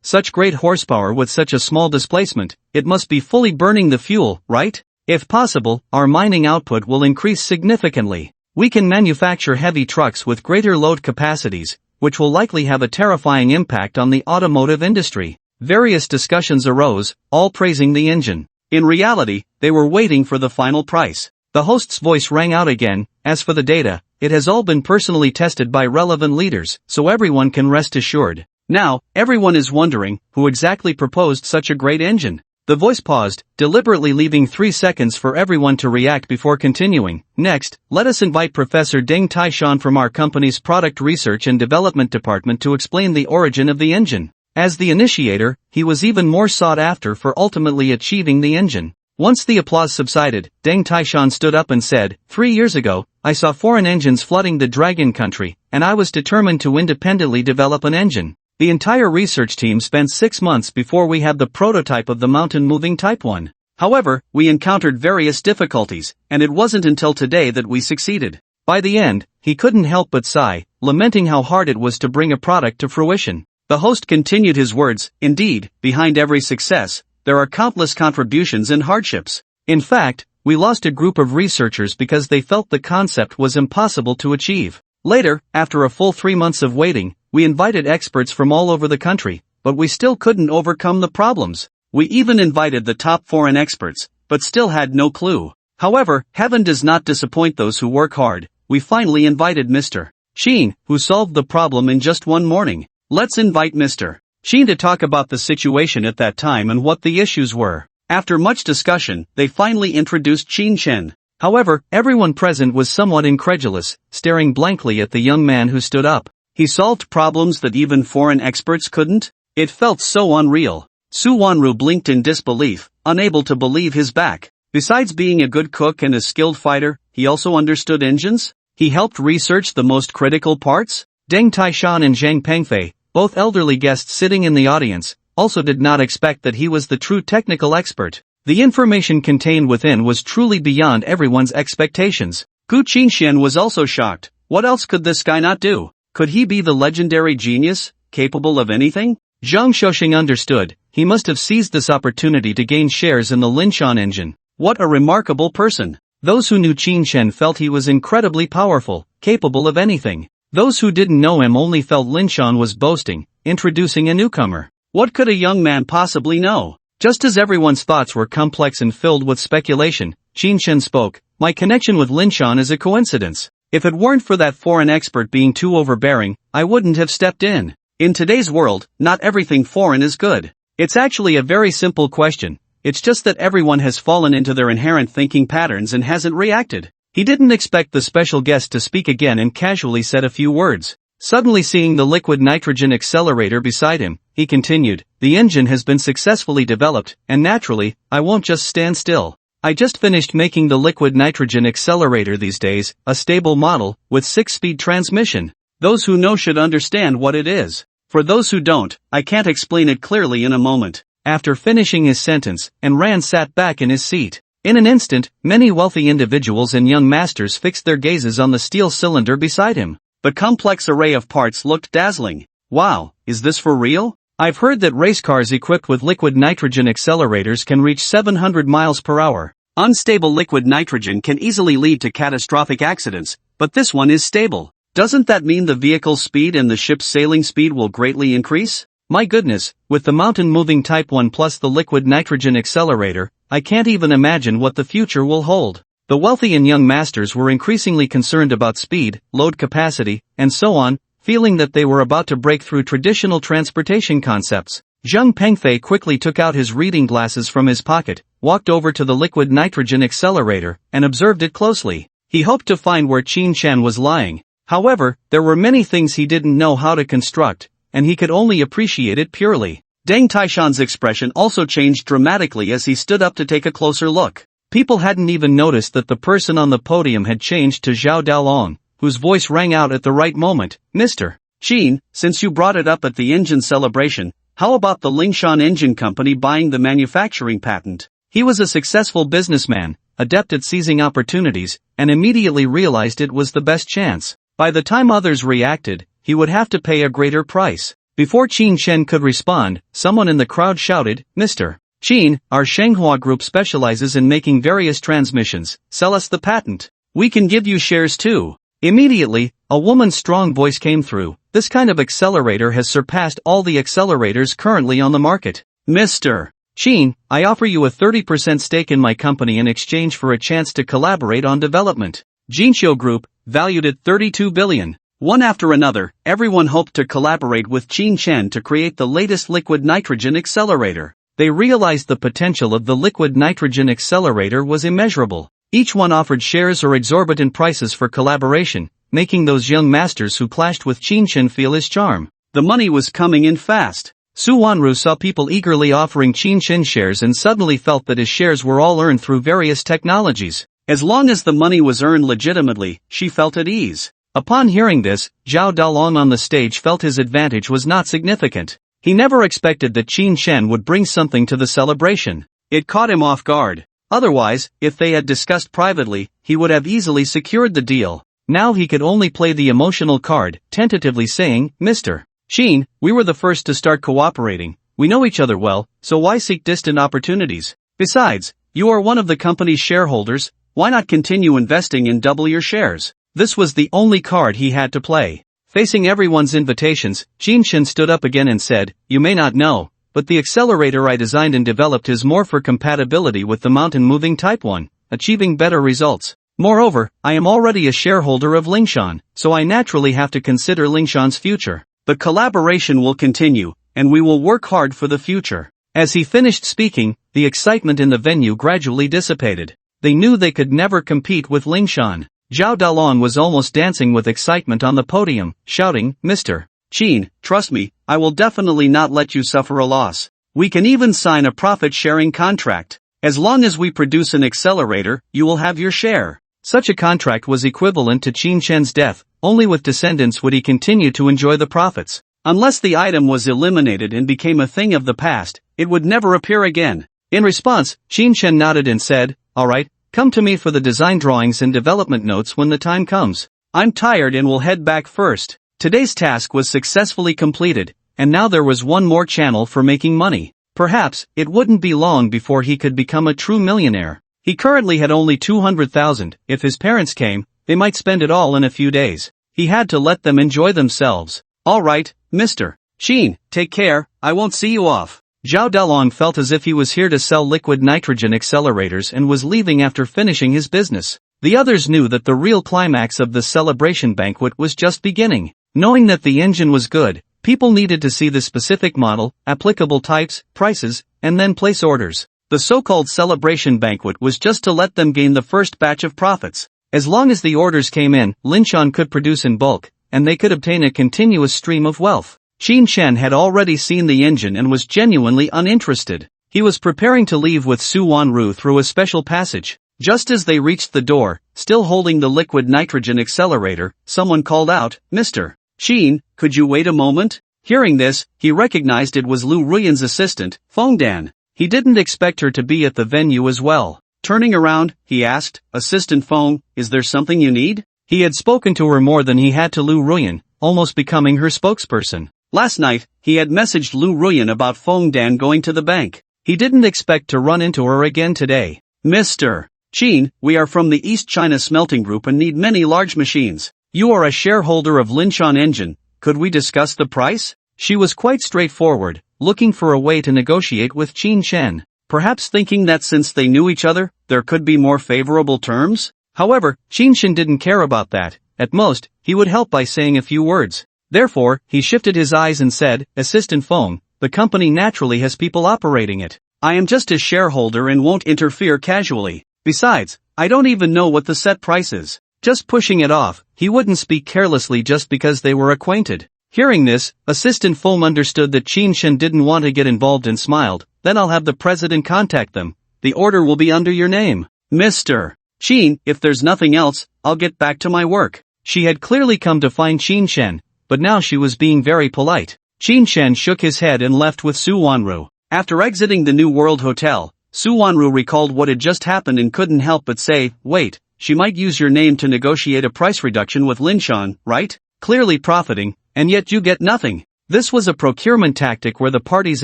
such great horsepower with such a small displacement, it must be fully burning the fuel, right? If possible, our mining output will increase significantly. We can manufacture heavy trucks with greater load capacities, which will likely have a terrifying impact on the automotive industry. Various discussions arose, all praising the engine. In reality, they were waiting for the final price. The host's voice rang out again, "As for the data, it has all been personally tested by relevant leaders, so everyone can rest assured. Now, everyone is wondering, who exactly proposed such a great engine?" The voice paused, deliberately leaving 3 seconds for everyone to react before continuing. "Next, let us invite Professor Deng Taishan from our company's Product Research and Development Department to explain the origin of the engine." As the initiator, he was even more sought after for ultimately achieving the engine. Once the applause subsided, Deng Taishan stood up and said, 3 years ago, I saw foreign engines flooding the Dragon country, and I was determined to independently develop an engine. The entire research team spent 6 months before we had the prototype of the Mountain Moving Type 1. However, we encountered various difficulties, and it wasn't until today that we succeeded. By the end, he couldn't help but sigh, lamenting how hard it was to bring a product to fruition. The host continued his words, "Indeed, behind every success, there are countless contributions and hardships. In fact, we lost a group of researchers because they felt the concept was impossible to achieve. Later, after a full 3 months of waiting, we invited experts from all over the country, but we still couldn't overcome the problems. We even invited the top foreign experts, but still had no clue. However, heaven does not disappoint those who work hard. We finally invited Mr. Sheen, who solved the problem in just 1 morning. Let's invite Mr. Sheen to talk about the situation at that time and what the issues were." After much discussion, they finally introduced Qin Chen. However, everyone present was somewhat incredulous, staring blankly at the young man who stood up. He solved problems that even foreign experts couldn't? It felt so unreal. Su Wanru blinked in disbelief, unable to believe his back. Besides being a good cook and a skilled fighter, he also understood engines? He helped research the most critical parts? Deng Taishan and Zhang Pengfei, both elderly guests sitting in the audience, also did not expect that he was the true technical expert. The information contained within was truly beyond everyone's expectations. Gu Qingxian was also shocked. What else could this guy not do? Could he be the legendary genius, capable of anything? Zhang Shouxing understood. He must have seized this opportunity to gain shares in the Linshan engine. What a remarkable person. Those who knew Qin Shen felt he was incredibly powerful, capable of anything. Those who didn't know him only felt Linshan was boasting, introducing a newcomer. What could a young man possibly know? Just as everyone's thoughts were complex and filled with speculation, Qin Shen spoke. My connection with Linshan is a coincidence. If it weren't for that foreign expert being too overbearing, I wouldn't have stepped in. In today's world, not everything foreign is good. It's actually a very simple question. It's just that everyone has fallen into their inherent thinking patterns and hasn't reacted. He didn't expect the special guest to speak again and casually said a few words. Suddenly seeing the liquid nitrogen accelerator beside him, he continued, the engine has been successfully developed, and naturally, I won't just stand still. I just finished making the liquid nitrogen accelerator these days, a stable model, with 6-speed transmission. Those who know should understand what it is. For those who don't, I can't explain it clearly in a moment. After finishing his sentence, Ran sat back in his seat. In an instant, many wealthy individuals and young masters fixed their gazes on the steel cylinder beside him. The complex array of parts looked dazzling. Wow, is this for real? I've heard that race cars equipped with liquid nitrogen accelerators can reach 700 miles per hour. Unstable liquid nitrogen can easily lead to catastrophic accidents, but this one is stable. Doesn't that mean the vehicle's speed and the ship's sailing speed will greatly increase? My goodness, with the mountain-moving Type 1 plus the liquid nitrogen accelerator, I can't even imagine what the future will hold. The wealthy and young masters were increasingly concerned about speed, load capacity, and so on, feeling that they were about to break through traditional transportation concepts. Zheng Pengfei quickly took out his reading glasses from his pocket, walked over to the liquid nitrogen accelerator, and observed it closely. He hoped to find where Qin Shan was lying. However, there were many things he didn't know how to construct, and he could only appreciate it purely. Deng Taishan's expression also changed dramatically as he stood up to take a closer look. People hadn't even noticed that the person on the podium had changed to Zhao Daolong, whose voice rang out at the right moment. Mr. Qin, since you brought it up at the engine celebration, how about the Lingshan Engine Company buying the manufacturing patent? He was a successful businessman, adept at seizing opportunities, and immediately realized it was the best chance. By the time others reacted, he would have to pay a greater price. Before Qin Shen could respond, someone in the crowd shouted, Mr. Qin, our Shenghua group specializes in making various transmissions. Sell us the patent. We can give you shares too. Immediately, a woman's strong voice came through. This kind of accelerator has surpassed all the accelerators currently on the market. Mr. Qin, I offer you a 30% stake in my company in exchange for a chance to collaborate on development. Jinxiu Group, valued at 32 billion. One after another, everyone hoped to collaborate with Qin Shen to create the latest liquid nitrogen accelerator. They realized the potential of the liquid nitrogen accelerator was immeasurable. Each one offered shares or exorbitant prices for collaboration, making those young masters who clashed with Qin Shen feel his charm. The money was coming in fast. Su Wanru saw people eagerly offering Qin Shen shares and suddenly felt that his shares were all earned through various technologies. As long as the money was earned legitimately, she felt at ease. Upon hearing this, Zhao Daolong on the stage felt his advantage was not significant. He never expected that Qin Shen would bring something to the celebration. It caught him off guard. Otherwise, if they had discussed privately, he would have easily secured the deal. Now he could only play the emotional card, tentatively saying, Mr. Qin, we were the first to start cooperating. We know each other well, so why seek distant opportunities? Besides, you are one of the company's shareholders. Why not continue investing and double your shares? This was the only card he had to play. Facing everyone's invitations, Qin Shen stood up again and said, You may not know, but the accelerator I designed and developed is more for compatibility with the mountain-moving Type 1, achieving better results. Moreover, I am already a shareholder of Lingshan, so I naturally have to consider Lingshan's future. The collaboration will continue, and we will work hard for the future. As he finished speaking, the excitement in the venue gradually dissipated. They knew they could never compete with Lingshan. Zhao Daolong was almost dancing with excitement on the podium, shouting, Mr. Qin, trust me, I will definitely not let you suffer a loss. We can even sign a profit-sharing contract. As long as we produce an accelerator, you will have your share. Such a contract was equivalent to Qin Shen's death. Only with descendants would he continue to enjoy the profits. Unless the item was eliminated and became a thing of the past, it would never appear again. In response, Qin Shen nodded and said, "Alright, come to me for the design drawings and development notes when the time comes. I'm tired and will head back first." Today's task was successfully completed, and now there was one more channel for making money. Perhaps, it wouldn't be long before he could become a true millionaire. He currently had only 200,000, if his parents came, they might spend it all in a few days. He had to let them enjoy themselves. "Alright, Mr. Qin, take care, I won't see you off." Zhao Dalong felt as if he was here to sell liquid nitrogen accelerators and was leaving after finishing his business. The others knew that the real climax of the celebration banquet was just beginning. Knowing that the engine was good, people needed to see the specific model, applicable types, prices, and then place orders. The so-called celebration banquet was just to let them gain the first batch of profits. As long as the orders came in, Linshan could produce in bulk, and they could obtain a continuous stream of wealth. Qin Shen had already seen the engine and was genuinely uninterested. He was preparing to leave with Su Wanru through a special passage. Just as they reached the door, still holding the liquid nitrogen accelerator, someone called out, "Mr. Qin, could you wait a moment?" Hearing this, he recognized it was Lu Ruyan's assistant, Feng Dan. He didn't expect her to be at the venue as well. Turning around, he asked, "Assistant Feng, is there something you need?" He had spoken to her more than he had to Lu Ruyan, almost becoming her spokesperson. Last night, he had messaged Lu Ruyan about Feng Dan going to the bank. He didn't expect to run into her again today. "Mr. Qin, we are from the East China Smelting Group and need many large machines. You are a shareholder of Linshan Engine, could we discuss the price?" She was quite straightforward, looking for a way to negotiate with Qin Shen. Perhaps thinking that since they knew each other, there could be more favorable terms? However, Qin Shen didn't care about that. At most, he would help by saying a few words. Therefore, he shifted his eyes and said, "Assistant Feng, the company naturally has people operating it. I am just a shareholder and won't interfere casually. Besides, I don't even know what the set price is." Just pushing it off, he wouldn't speak carelessly just because they were acquainted. Hearing this, Assistant Feng understood that Qin Shen didn't want to get involved and smiled. "Then I'll have the president contact them. The order will be under your name." "Mr. Qin, if there's nothing else, I'll get back to my work." She had clearly come to find Qin Shen, but now she was being very polite. Qin Shen shook his head and left with Su Wanru. After exiting the New World Hotel, Su Wanru recalled what had just happened and couldn't help but say, "Wait, she might use your name to negotiate a price reduction with Linshan, right? Clearly profiting, and yet you get nothing." This was a procurement tactic where the parties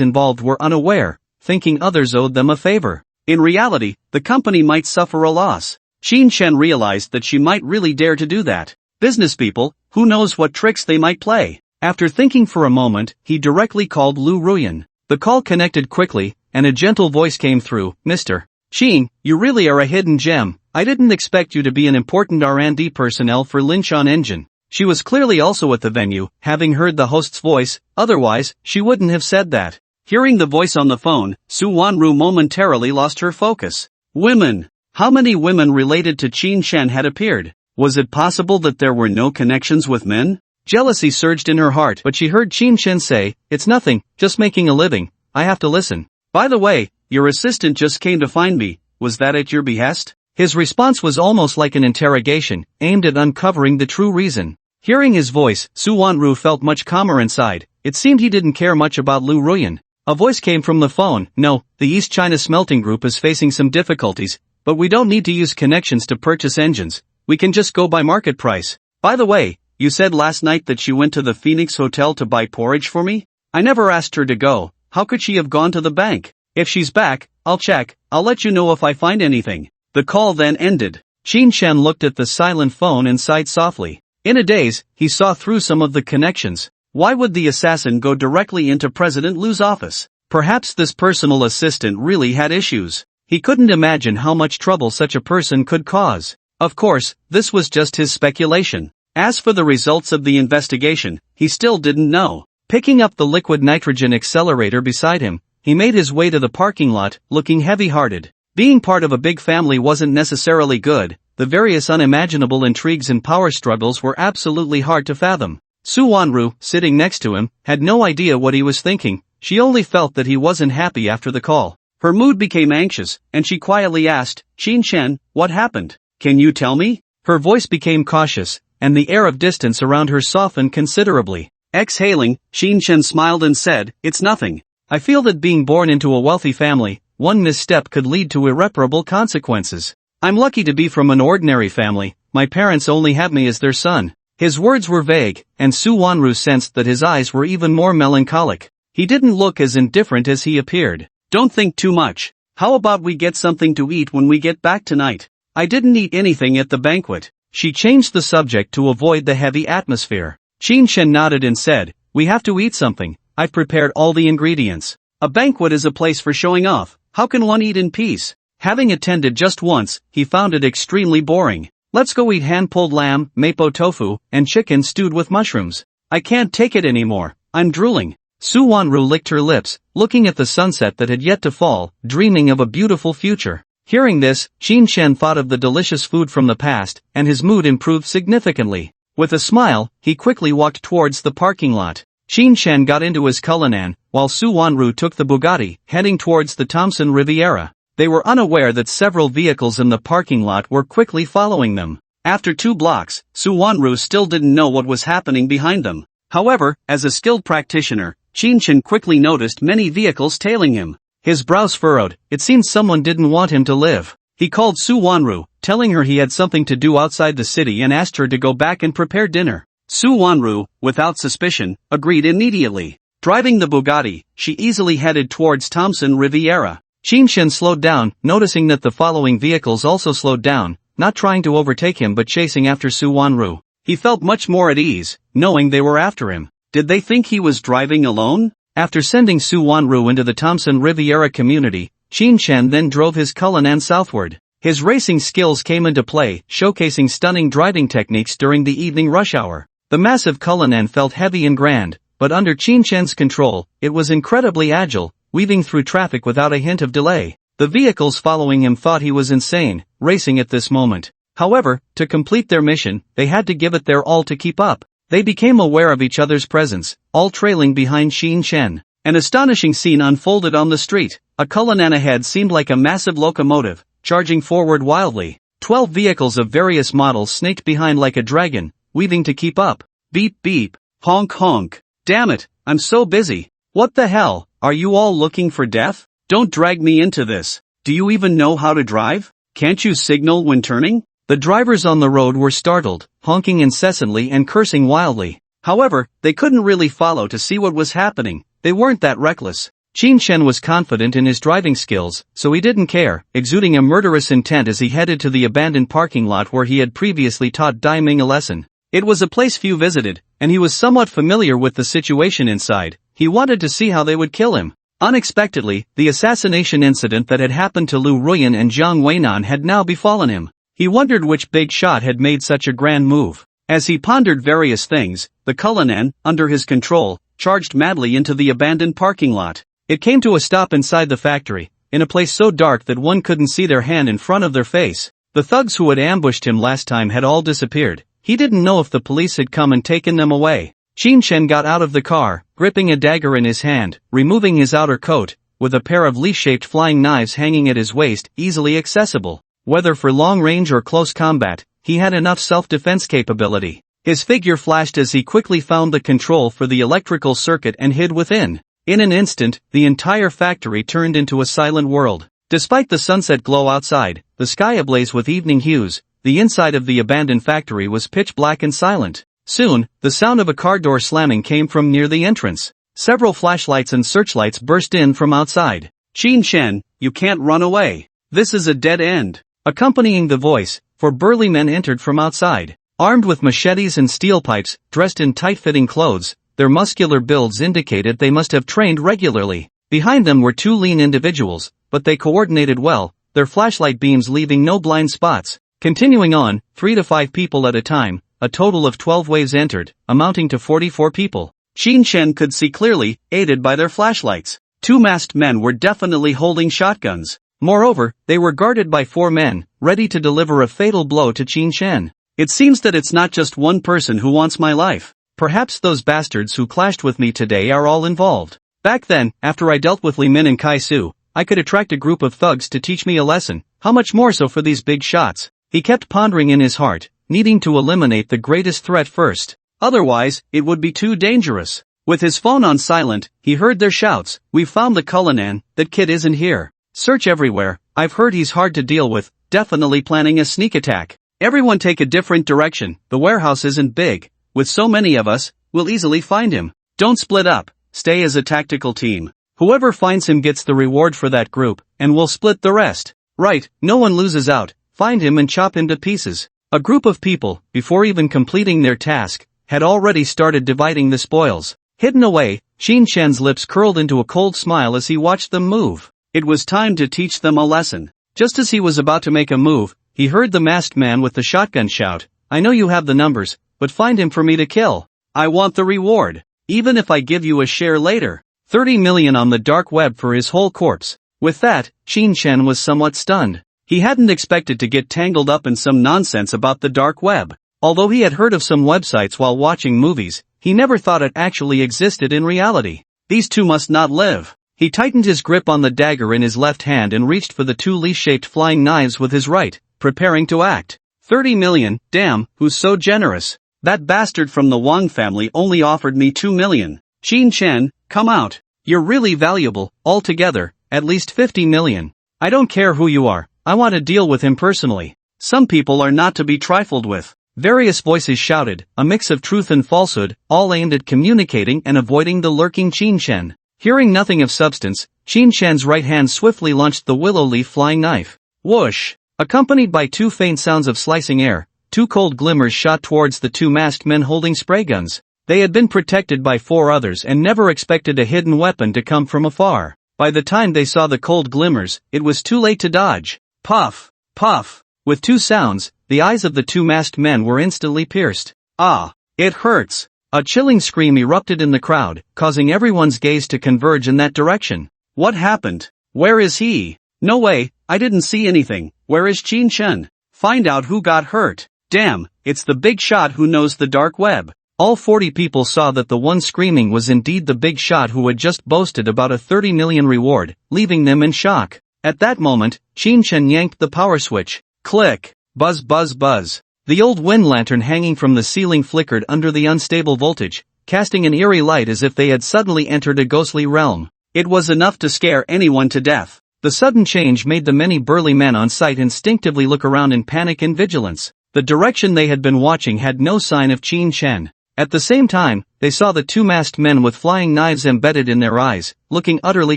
involved were unaware, thinking others owed them a favor. In reality, the company might suffer a loss. Qin Shen realized that she might really dare to do that. Business people, who knows what tricks they might play. After thinking for a moment, he directly called Lu Ruyan. The call connected quickly, and a gentle voice came through, "Mr. Qin, you really are a hidden gem. I didn't expect you to be an important R&D personnel for Linshan Engine." She was clearly also at the venue, having heard the host's voice, otherwise, she wouldn't have said that. Hearing the voice on the phone, Su Wanru momentarily lost her focus. Women. How many women related to Qin Shen had appeared? Was it possible that there were no connections with men? Jealousy surged in her heart, but she heard Qin Shen say, "It's nothing, just making a living. I have to listen. By the way, your assistant just came to find me. Was that at your behest?" His response was almost like an interrogation, aimed at uncovering the true reason. Hearing his voice, Su Wanru felt much calmer inside. It seemed he didn't care much about Lu Ruyan. A voice came from the phone. "No, the East China Smelting Group is facing some difficulties, but we don't need to use connections to purchase engines. We can just go by market price. By the way, you said last night that she went to the Phoenix Hotel to buy porridge for me? I never asked her to go. How could she have gone to the bank? If she's back, I'll check. I'll let you know if I find anything." The call then ended. Qin Shen looked at the silent phone and sighed softly. In a daze, he saw through some of the connections. Why would the assassin go directly into President Lu's office? Perhaps this personal assistant really had issues. He couldn't imagine how much trouble such a person could cause. Of course, this was just his speculation. As for the results of the investigation, he still didn't know. Picking up the liquid nitrogen accelerator beside him, he made his way to the parking lot, looking heavy-hearted. Being part of a big family wasn't necessarily good. The various unimaginable intrigues and power struggles were absolutely hard to fathom. Su Wanru, sitting next to him, had no idea what he was thinking. She only felt that he wasn't happy after the call. Her mood became anxious, and she quietly asked, "Qin Shen, what happened? Can you tell me?" Her voice became cautious, and the air of distance around her softened considerably. Exhaling, Qin Shen smiled and said, "It's nothing. I feel that being born into a wealthy family, one misstep could lead to irreparable consequences. I'm lucky to be from an ordinary family, my parents only have me as their son. His words were vague, and Su Wanru sensed that his eyes were even more melancholic. He didn't look as indifferent as he appeared. Don't think too much. How about we get something to eat when we get back tonight? I didn't eat anything at the banquet. She changed the subject to avoid the heavy atmosphere. Qin Shen nodded and said, we have to eat something. I've prepared all the ingredients. A banquet is a place for showing off. How can one eat in peace? Having attended just once, he found it extremely boring. Let's go eat hand-pulled lamb, mapo tofu, and chicken stewed with mushrooms. I can't take it anymore. I'm drooling. Su Wanru licked her lips, looking at the sunset that had yet to fall, dreaming of a beautiful future. Hearing this, Qin Shen thought of the delicious food from the past, and his mood improved significantly. With a smile, he quickly walked towards the parking lot. Qin Shen got into his Cullinan, while Su Wanru took the Bugatti, heading towards the Thompson Riviera. They were unaware that several vehicles in the parking lot were quickly following them. After 2 blocks, Su Wanru still didn't know what was happening behind them. However, as a skilled practitioner, Qin Shen quickly noticed many vehicles tailing him. His brows furrowed, it seemed someone didn't want him to live. He called Su Wanru, telling her he had something to do outside the city and asked her to go back and prepare dinner. Su Wanru, without suspicion, agreed immediately. Driving the Bugatti, she easily headed towards Thompson Riviera. Qin Shen slowed down, noticing that the following vehicles also slowed down, not trying to overtake him but chasing after Su Wanru. He felt much more at ease, knowing they were after him. Did they think he was driving alone? After sending Su Wanru into the Thompson Riviera community, Qin Shen then drove his Cullinan southward. His racing skills came into play, showcasing stunning driving techniques during the evening rush hour. The massive Cullinan felt heavy and grand, but under Qin Shen's control, it was incredibly agile, weaving through traffic without a hint of delay. The vehicles following him thought he was insane, racing at this moment. However, to complete their mission, they had to give it their all to keep up. They became aware of each other's presence, all trailing behind Qin Shen. An astonishing scene unfolded on the street. A Cullinan ahead seemed like a massive locomotive, charging forward wildly. 12 vehicles of various models snaked behind like a dragon, weaving to keep up. Beep beep, honk honk. Damn it, I'm so busy. What the hell, are you all looking for death? Don't drag me into this. Do you even know how to drive? Can't you signal when turning? The drivers on the road were startled, honking incessantly and cursing wildly. However, they couldn't really follow to see what was happening. They weren't that reckless. Qin Shen was confident in his driving skills, so he didn't care, exuding a murderous intent as he headed to the abandoned parking lot where he had previously taught Dai Ming a lesson. It was a place few visited, and he was somewhat familiar with the situation inside. He wanted to see how they would kill him. Unexpectedly, the assassination incident that had happened to Lu Ruyan and Jiang Weinan had now befallen him. He wondered which big shot had made such a grand move. As he pondered various things, the Cullinan, under his control, charged madly into the abandoned parking lot. It came to a stop inside the factory, in a place so dark that one couldn't see their hand in front of their face. The thugs who had ambushed him last time had all disappeared. He didn't know if the police had come and taken them away. Qin Shen got out of the car, gripping a dagger in his hand, removing his outer coat, with a pair of leaf-shaped flying knives hanging at his waist, easily accessible. Whether for long range or close combat, he had enough self-defense capability. His figure flashed as he quickly found the control for the electrical circuit and hid within. In an instant, the entire factory turned into a silent world. Despite the sunset glow outside, the sky ablaze with evening hues, the inside of the abandoned factory was pitch black and silent. Soon, the sound of a car door slamming came from near the entrance. Several flashlights and searchlights burst in from outside. Qin Shen, you can't run away. This is a dead end. Accompanying the voice, 4 burly men entered from outside. Armed with machetes and steel pipes, dressed in tight-fitting clothes, their muscular builds indicated they must have trained regularly. Behind them were 2 lean individuals, but they coordinated well, their flashlight beams leaving no blind spots. Continuing on, 3 to 5 people at a time, a total of 12 waves entered, amounting to 44 people. Qin Shen could see clearly, aided by their flashlights. 2 masked men were definitely holding shotguns. Moreover, they were guarded by 4 men, ready to deliver a fatal blow to Qin Shen. It seems that it's not just one person who wants my life. Perhaps those bastards who clashed with me today are all involved. Back then, after I dealt with Li Min and Kai Su, I could attract a group of thugs to teach me a lesson. How much more so for these big shots? He kept pondering in his heart, needing to eliminate the greatest threat first. Otherwise, it would be too dangerous. With his phone on silent, he heard their shouts. "We've found the Cullinan, that kid isn't here." Search everywhere. I've heard he's hard to deal with, definitely planning a sneak attack. Everyone take a different direction, the warehouse isn't big. With so many of us, we'll easily find him. Don't split up, stay as a tactical team. Whoever finds him gets the reward for that group, and we'll split the rest. Right, no one loses out, find him and chop him to pieces. A group of people, before even completing their task, had already started dividing the spoils. Hidden away, Shin Chen's lips curled into a cold smile as he watched them move. It was time to teach them a lesson. Just as he was about to make a move, he heard the masked man with the shotgun shout, "I know you have the numbers, but find him for me to kill. I want the reward, even if I give you a share later." 30 million on the dark web for his whole corpse. With that, Shin Chen was somewhat stunned. He hadn't expected to get tangled up in some nonsense about the dark web. Although he had heard of some websites while watching movies, he never thought it actually existed in reality. These two must not live. He tightened his grip on the dagger in his left hand and reached for the two leaf-shaped flying knives with his right, preparing to act. 30 million, damn, who's so generous? That bastard from the Wang family only offered me 2 million. Shin Chen, come out. You're really valuable, altogether, at least 50 million. I don't care who you are, I want to deal with him personally. Some people are not to be trifled with. Various voices shouted, a mix of truth and falsehood, all aimed at communicating and avoiding the lurking Shin Chen. Hearing nothing of substance, Shin Chen's right hand swiftly launched the willow leaf flying knife. Whoosh! Accompanied by two faint sounds of slicing air, two cold glimmers shot towards the two masked men holding spray guns. They had been protected by 4 others and never expected a hidden weapon to come from afar. By the time they saw the cold glimmers, it was too late to dodge. Puff! Puff! With 2 sounds, the eyes of the 2 masked men were instantly pierced. Ah! It hurts! A chilling scream erupted in the crowd, causing everyone's gaze to converge in that direction. What happened? Where is he? No way, I didn't see anything. Where is Shin Chen? Find out who got hurt. Damn, it's the big shot who knows the dark web. All 40 people saw that the one screaming was indeed the big shot who had just boasted about a 30 million reward, leaving them in shock. At that moment, Shin Chen yanked the power switch. Click! Buzz buzz buzz. The old wind lantern hanging from the ceiling flickered under the unstable voltage, casting an eerie light as if they had suddenly entered a ghostly realm. It was enough to scare anyone to death. The sudden change made the many burly men on site instinctively look around in panic and vigilance. The direction they had been watching had no sign of Shin Chen. At the same time, they saw the 2 masked men with flying knives embedded in their eyes, looking utterly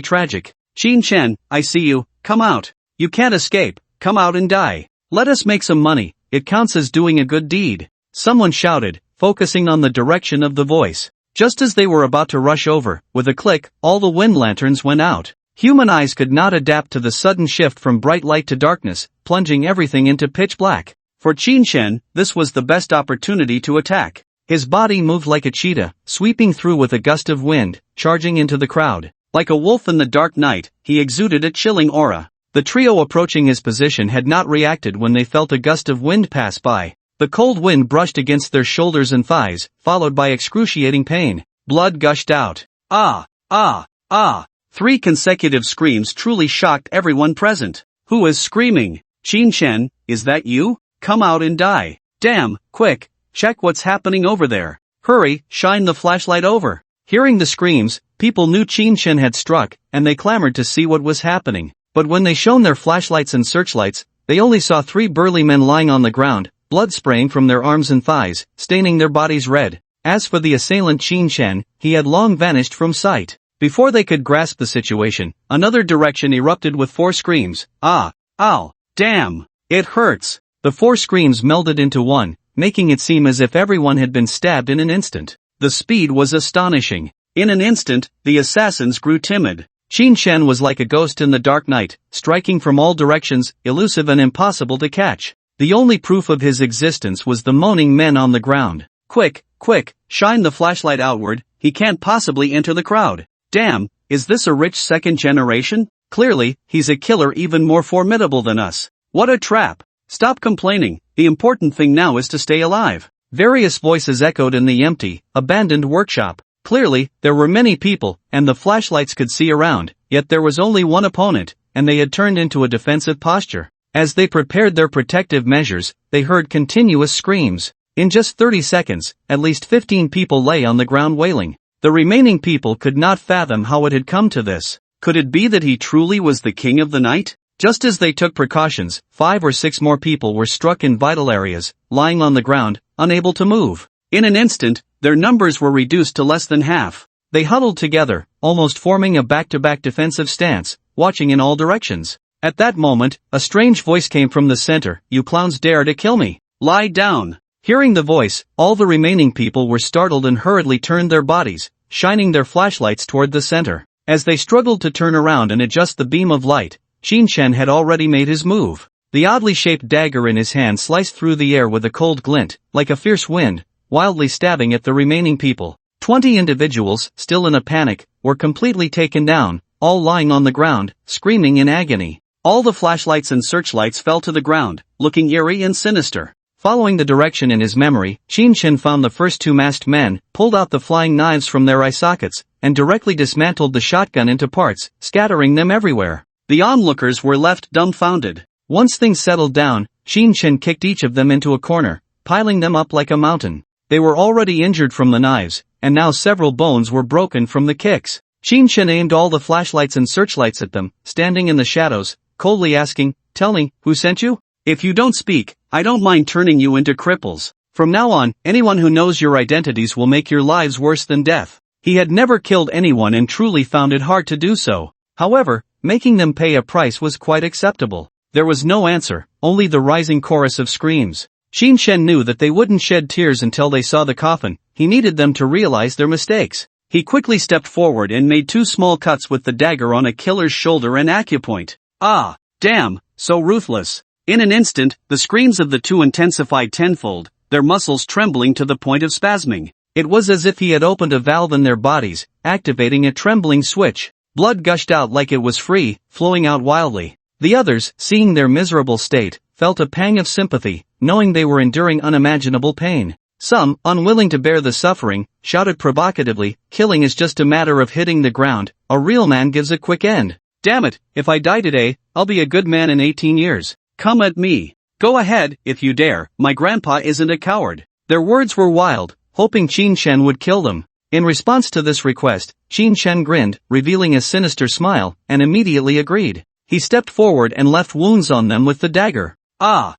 tragic. Shin Chen, I see you, come out. You can't escape, come out and die. Let us make some money, it counts as doing a good deed. Someone shouted, focusing on the direction of the voice. Just as they were about to rush over, with a click, all the wind lanterns went out. Human eyes could not adapt to the sudden shift from bright light to darkness, plunging everything into pitch black. For Shin Chen, this was the best opportunity to attack. His body moved like a cheetah, sweeping through with a gust of wind, charging into the crowd. Like a wolf in the dark night, he exuded a chilling aura. The trio approaching his position had not reacted when they felt a gust of wind pass by. The cold wind brushed against their shoulders and thighs, followed by excruciating pain. Blood gushed out. Ah! Ah! Ah! 3 consecutive screams truly shocked everyone present. Who is screaming? Shin Chen, is that you? Come out and die. Damn, quick! Check what's happening over there. Hurry, shine the flashlight over. Hearing the screams, people knew Shin Chen had struck, and they clamored to see what was happening. But when they shone their flashlights and searchlights, they only saw 3 burly men lying on the ground, blood spraying from their arms and thighs, staining their bodies red. As for the assailant Shin Chen, he had long vanished from sight. Before they could grasp the situation, another direction erupted with 4 screams. Ah! Ow! Damn! It hurts! The 4 screams melded into one, making it seem as if everyone had been stabbed in an instant. The speed was astonishing. In an instant, the assassins grew timid. Shin Chen was like a ghost in the dark night, striking from all directions, elusive and impossible to catch. The only proof of his existence was the moaning men on the ground. Quick, quick, shine the flashlight outward, he can't possibly enter the crowd. Damn, is this a rich second generation? Clearly, he's a killer even more formidable than us. What a trap! Stop complaining, the important thing now is to stay alive. Various voices echoed in the empty, abandoned workshop. Clearly, there were many people, and the flashlights could see around, yet there was only one opponent, and they had turned into a defensive posture. As they prepared their protective measures, they heard continuous screams. In just 30 seconds, at least 15 people lay on the ground wailing. The remaining people could not fathom how it had come to this. Could it be that he truly was the king of the night? Just as they took precautions, 5 or 6 more people were struck in vital areas, lying on the ground, unable to move. In an instant, their numbers were reduced to less than half. They huddled together, almost forming a back-to-back defensive stance, watching in all directions. At that moment, a strange voice came from the center. "You clowns dare to kill me? Lie down." Hearing the voice, all the remaining people were startled and hurriedly turned their bodies, shining their flashlights toward the center. As they struggled to turn around and adjust the beam of light, Shin-chan had already made his move. The oddly shaped dagger in his hand sliced through the air with a cold glint, like a fierce wind, wildly stabbing at the remaining people. 20 individuals, still in a panic, were completely taken down, all lying on the ground, screaming in agony. All the flashlights and searchlights fell to the ground, looking eerie and sinister. Following the direction in his memory, Shin-chan found the first 2 masked men, pulled out the flying knives from their eye sockets, and directly dismantled the shotgun into parts, scattering them everywhere. The onlookers were left dumbfounded. Once things settled down, Shin-chan kicked each of them into a corner, piling them up like a mountain. They were already injured from the knives, and now several bones were broken from the kicks. Shin-chan aimed all the flashlights and searchlights at them, standing in the shadows, coldly asking, "Tell me, who sent you? If you don't speak, I don't mind turning you into cripples. From now on, anyone who knows your identities will make your lives worse than death." He had never killed anyone and truly found it hard to do so. However, making them pay a price was quite acceptable. There was no answer, only the rising chorus of screams. Shin-chan knew that they wouldn't shed tears until they saw the coffin. He needed them to realize their mistakes. He quickly stepped forward and made 2 small cuts with the dagger on a killer's shoulder and acupoint. Ah, damn, so ruthless. In an instant, the screams of the 2 intensified tenfold, their muscles trembling to the point of spasming. It was as if he had opened a valve in their bodies, activating a trembling switch. Blood gushed out like it was free, flowing out wildly. The others, seeing their miserable state, felt a pang of sympathy, knowing they were enduring unimaginable pain. Some, unwilling to bear the suffering, shouted provocatively, "Killing is just a matter of hitting the ground, a real man gives a quick end. Damn it, if I die today, I'll be a good man in 18 years. Come at me. Go ahead, if you dare, my grandpa isn't a coward." Their words were wild, hoping Shin-chan would kill them. In response to this request, Shin-chan grinned, revealing a sinister smile, and immediately agreed. He stepped forward and left wounds on them with the dagger. Ah,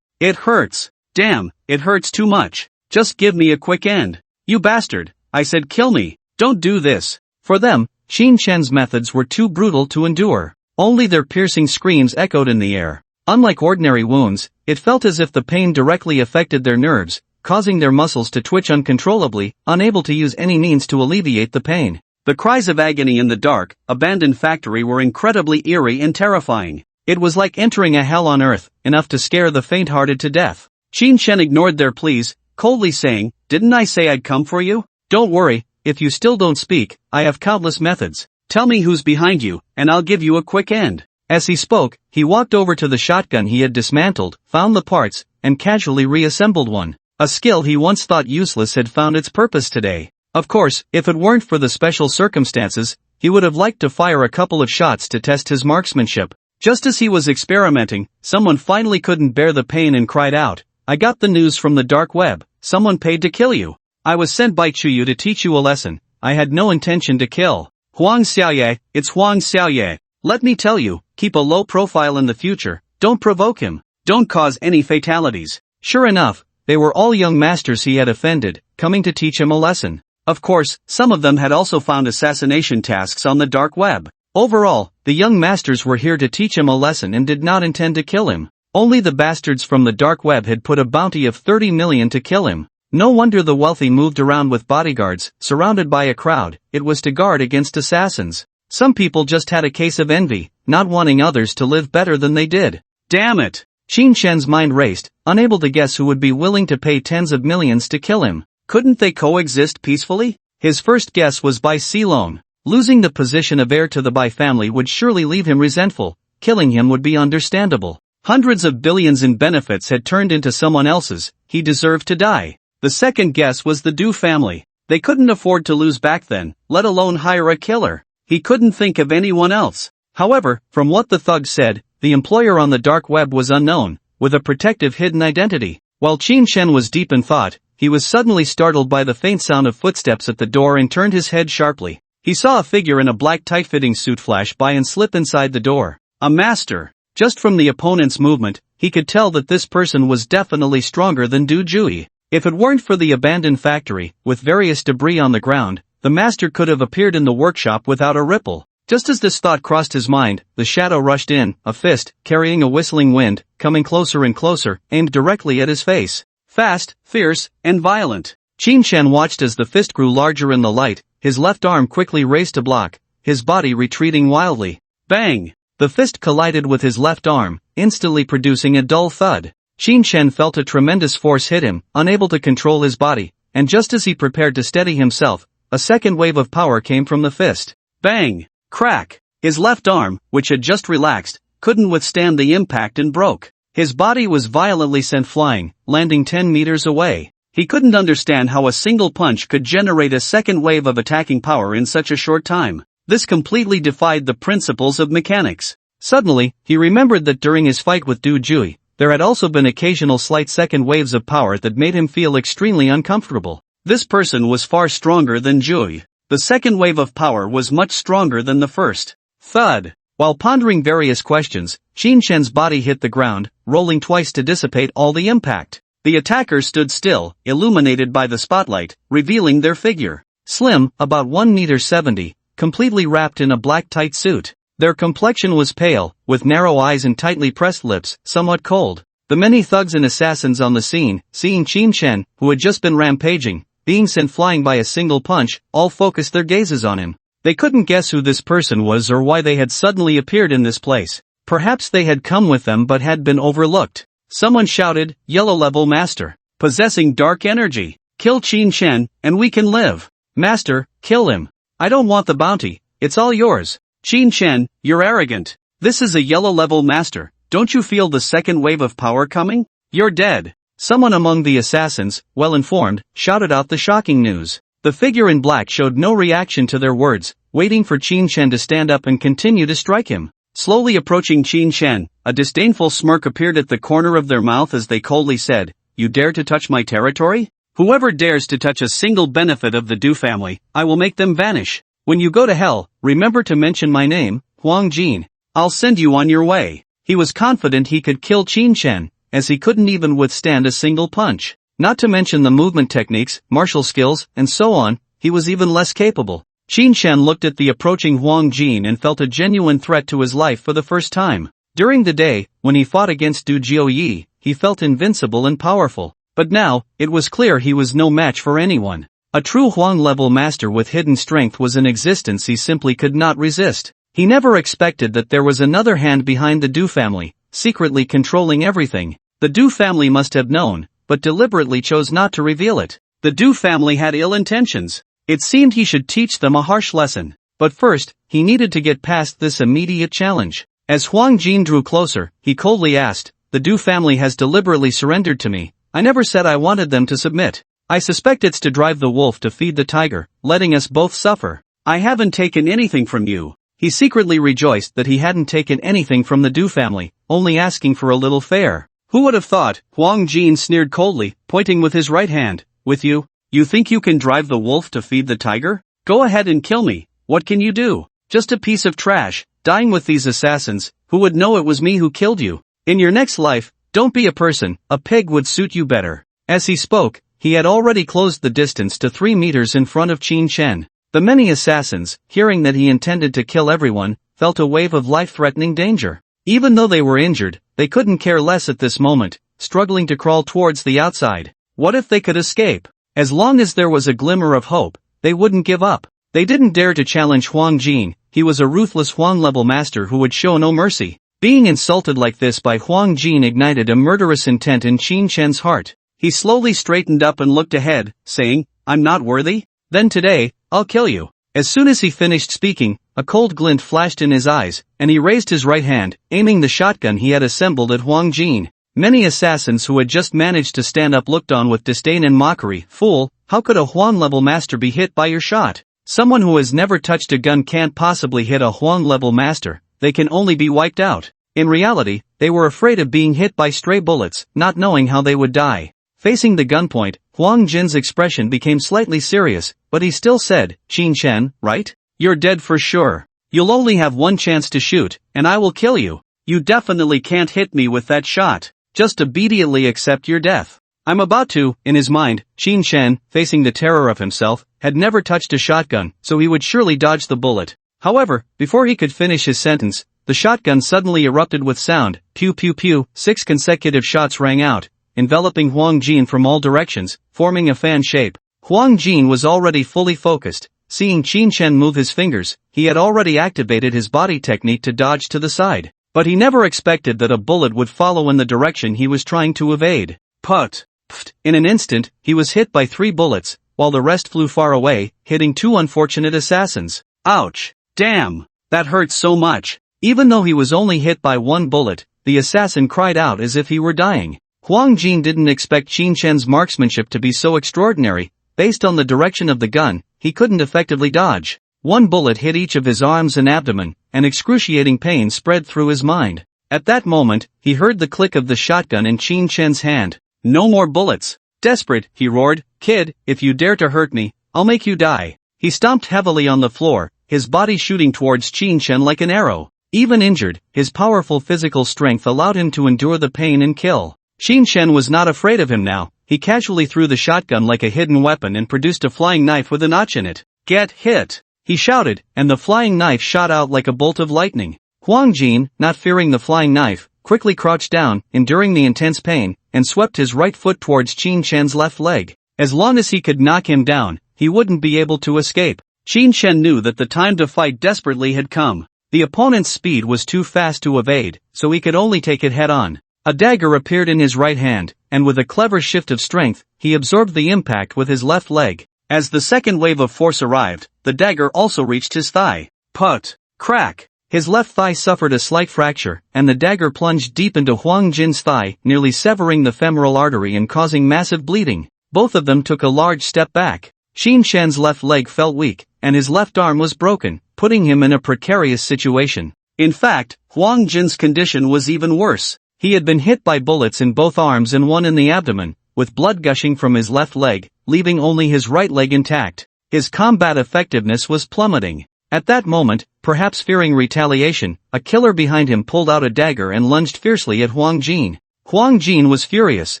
it hurts. Damn, it hurts too much. Just give me a quick end. You bastard, I said kill me, don't do this. For them, Shin-chan's methods were too brutal to endure. Only their piercing screams echoed in the air. Unlike ordinary wounds, it felt as if the pain directly affected their nerves, causing their muscles to twitch uncontrollably, unable to use any means to alleviate the pain. The cries of agony in the dark, abandoned factory were incredibly eerie and terrifying. It was like entering a hell on earth, enough to scare the faint-hearted to death. Shin-chan ignored their pleas, coldly saying, "Didn't I say I'd come for you? Don't worry, if you still don't speak, I have countless methods. Tell me who's behind you, and I'll give you a quick end." As he spoke, he walked over to the shotgun he had dismantled, found the parts, and casually reassembled one. A skill he once thought useless had found its purpose today. Of course, if it weren't for the special circumstances, he would have liked to fire a couple of shots to test his marksmanship. Just as he was experimenting, someone finally couldn't bear the pain and cried out, "I got the news from the dark web. Someone paid to kill you. I was sent by Chuyu to teach you a lesson. I had no intention to kill. Huang Xiaoye, it's Huang Xiaoye. Let me tell you, keep a low profile in the future, don't provoke him, don't cause any fatalities." Sure enough, they were all young masters he had offended, coming to teach him a lesson. Of course, some of them had also found assassination tasks on the dark web. Overall, the young masters were here to teach him a lesson and did not intend to kill him. Only the bastards from the dark web had put a bounty of 30 million to kill him. No wonder the wealthy moved around with bodyguards, surrounded by a crowd. It was to guard against assassins. Some people just had a case of envy, not wanting others to live better than they did. Damn it! Shin-chan's mind raced, unable to guess who would be willing to pay tens of millions to kill him. Couldn't they coexist peacefully? His first guess was Bai Silong. Losing the position of heir to the Bai family would surely leave him resentful. Killing him would be understandable. Hundreds of billions in benefits had turned into someone else's. He deserved to die. The second guess was the Du family. They couldn't afford to lose back then, let alone hire a killer. He couldn't think of anyone else. However, from what the thug said, the employer on the dark web was unknown, with a protective hidden identity. While Shin-chan was deep in thought, he was suddenly startled by the faint sound of footsteps at the door and turned his head sharply. He saw a figure in a black tight-fitting suit flash by and slip inside the door. A master. Just from the opponent's movement, he could tell that this person was definitely stronger than Du Jui. If it weren't for the abandoned factory, with various debris on the ground, the master could have appeared in the workshop without a ripple. Just as this thought crossed his mind, the shadow rushed in, a fist, carrying a whistling wind, coming closer and closer, aimed directly at his face. Fast, fierce, and violent. Qin Shen watched as the fist grew larger in the light, his left arm quickly raised to block, his body retreating wildly. Bang! The fist collided with his left arm, instantly producing a dull thud. Qin Shen felt a tremendous force hit him, unable to control his body, and just as he prepared to steady himself, a second wave of power came from the fist. Bang! Crack! His left arm, which had just relaxed, couldn't withstand the impact and broke. His body was violently sent flying, landing 10 meters away. He couldn't understand how a single punch could generate a second wave of attacking power in such a short time. This completely defied the principles of mechanics. Suddenly, he remembered that during his fight with Du Jui, there had also been occasional slight second waves of power that made him feel extremely uncomfortable. This person was far stronger than Jui. The second wave of power was much stronger than the first. Thud! While pondering various questions, Qin Shen's body hit the ground, rolling twice to dissipate all the impact. The attackers stood still, illuminated by the spotlight, revealing their figure. Slim, about 1.70 meters, completely wrapped in a black tight suit. Their complexion was pale, with narrow eyes and tightly pressed lips, somewhat cold. The many thugs and assassins on the scene, seeing Qin Shen, who had just been rampaging, being sent flying by a single punch, all focused their gazes on him. They couldn't guess who this person was or why they had suddenly appeared in this place. Perhaps they had come with them but had been overlooked. Someone shouted, "Yellow level master, possessing dark energy. Kill Qin Shen, and we can live." "Master, kill him. I don't want the bounty, it's all yours." "Qin Shen, you're arrogant. This is a yellow level master, don't you feel the second wave of power coming? You're dead." Someone among the assassins, well informed, shouted out the shocking news. The figure in black showed no reaction to their words, waiting for Qin Shen to stand up and continue to strike him. Slowly approaching Qin Shen, a disdainful smirk appeared at the corner of their mouth as they coldly said, "You dare to touch my territory? Whoever dares to touch a single benefit of the Du family, I will make them vanish. When you go to hell, remember to mention my name, Huang Jin. I'll send you on your way." He was confident he could kill Qin Shen, as he couldn't even withstand a single punch. Not to mention the movement techniques, martial skills, and so on, he was even less capable. Qin Shen looked at the approaching Huang Jin and felt a genuine threat to his life for the first time. During the day, when he fought against Du Jioyi, he felt invincible and powerful. But now, it was clear he was no match for anyone. A true Huang-level master with hidden strength was an existence he simply could not resist. He never expected that there was another hand behind the Du family, secretly controlling everything. The Du family must have known, but deliberately chose not to reveal it. The Du family had ill intentions. It seemed he should teach them a harsh lesson. But first, he needed to get past this immediate challenge. As Huang Jin drew closer, he coldly asked, "The Du family has deliberately surrendered to me. I never said I wanted them to submit. I suspect it's to drive the wolf to feed the tiger, letting us both suffer. I haven't taken anything from you." He secretly rejoiced that he hadn't taken anything from the Du family, only asking for a little fare. "Who would have thought?" Huang Jin sneered coldly, pointing with his right hand. "With you? You think you can drive the wolf to feed the tiger? Go ahead and kill me. What can you do? Just a piece of trash, dying with these assassins. Who would know it was me who killed you? In your next life, don't be a person, a pig would suit you better." As he spoke, he had already closed the distance to 3 meters in front of Qin Shen. The many assassins, hearing that he intended to kill everyone, felt a wave of life-threatening danger. Even though they were injured, they couldn't care less at this moment, struggling to crawl towards the outside. What if they could escape? As long as there was a glimmer of hope, they wouldn't give up. They didn't dare to challenge Huang Jin. He was a ruthless Huang-level master who would show no mercy. Being insulted like this by Huang Jin ignited a murderous intent in Qin Shen's heart. He slowly straightened up and looked ahead, saying, "I'm not worthy? Then today, I'll kill you." As soon as he finished speaking, a cold glint flashed in his eyes, and he raised his right hand, aiming the shotgun he had assembled at Huang Jin. Many assassins who had just managed to stand up looked on with disdain and mockery. "Fool, how could a Huang-level master be hit by your shot? Someone who has never touched a gun can't possibly hit a Huang-level master, they can only be wiped out." In reality, they were afraid of being hit by stray bullets, not knowing how they would die. Facing the gunpoint, Huang Jin's expression became slightly serious, but he still said, "Qin Shen, right? You're dead for sure. You'll only have one chance to shoot, and I will kill you. You definitely can't hit me with that shot. Just immediately accept your death. I'm about to." In his mind, Qin Shen, facing the terror of himself, had never touched a shotgun, so he would surely dodge the bullet. However, before he could finish his sentence, the shotgun suddenly erupted with sound. Pew pew pew, 6 consecutive shots rang out, enveloping Huang Jin from all directions, forming a fan shape. Huang Jin was already fully focused. Seeing Qin Shen move his fingers, he had already activated his body technique to dodge to the side. But he never expected that a bullet would follow in the direction he was trying to evade. Put! Pft! In an instant, he was hit by 3 bullets, while the rest flew far away, hitting 2 unfortunate assassins. Ouch! Damn! That hurt so much. Even though he was only hit by 1 bullet, the assassin cried out as if he were dying. Huang Jin didn't expect Qin Shen's marksmanship to be so extraordinary. Based on the direction of the gun, he couldn't effectively dodge. 1 bullet hit each of his arms and abdomen, and excruciating pain spread through his mind. At that moment, he heard the click of the shotgun in Qin Shen's hand. No more bullets. Desperate, he roared, "Kid, if you dare to hurt me, I'll make you die." He stomped heavily on the floor, his body shooting towards Qin Shen like an arrow. Even injured, his powerful physical strength allowed him to endure the pain and kill. Qin Shen was not afraid of him now. He casually threw the shotgun like a hidden weapon and produced a flying knife with a notch in it. "Get hit!" he shouted, and the flying knife shot out like a bolt of lightning. Huang Jin, not fearing the flying knife, quickly crouched down, enduring the intense pain, and swept his right foot towards Qin Shen's left leg. As long as he could knock him down, he wouldn't be able to escape. Qin Shen knew that the time to fight desperately had come. The opponent's speed was too fast to evade, so he could only take it head-on. A dagger appeared in his right hand, and with a clever shift of strength, he absorbed the impact with his left leg. As the second wave of force arrived, the dagger also reached his thigh. Put! Crack! His left thigh suffered a slight fracture, and the dagger plunged deep into Huang Jin's thigh, nearly severing the femoral artery and causing massive bleeding. Both of them took a large step back. Qin Shen's left leg felt weak, and his left arm was broken, putting him in a precarious situation. In fact, Huang Jin's condition was even worse. He had been hit by bullets in both arms and 1 in the abdomen, with blood gushing from his left leg, leaving only his right leg intact. His combat effectiveness was plummeting. At that moment, perhaps fearing retaliation, a killer behind him pulled out a dagger and lunged fiercely at Huang Jin. Huang Jin was furious.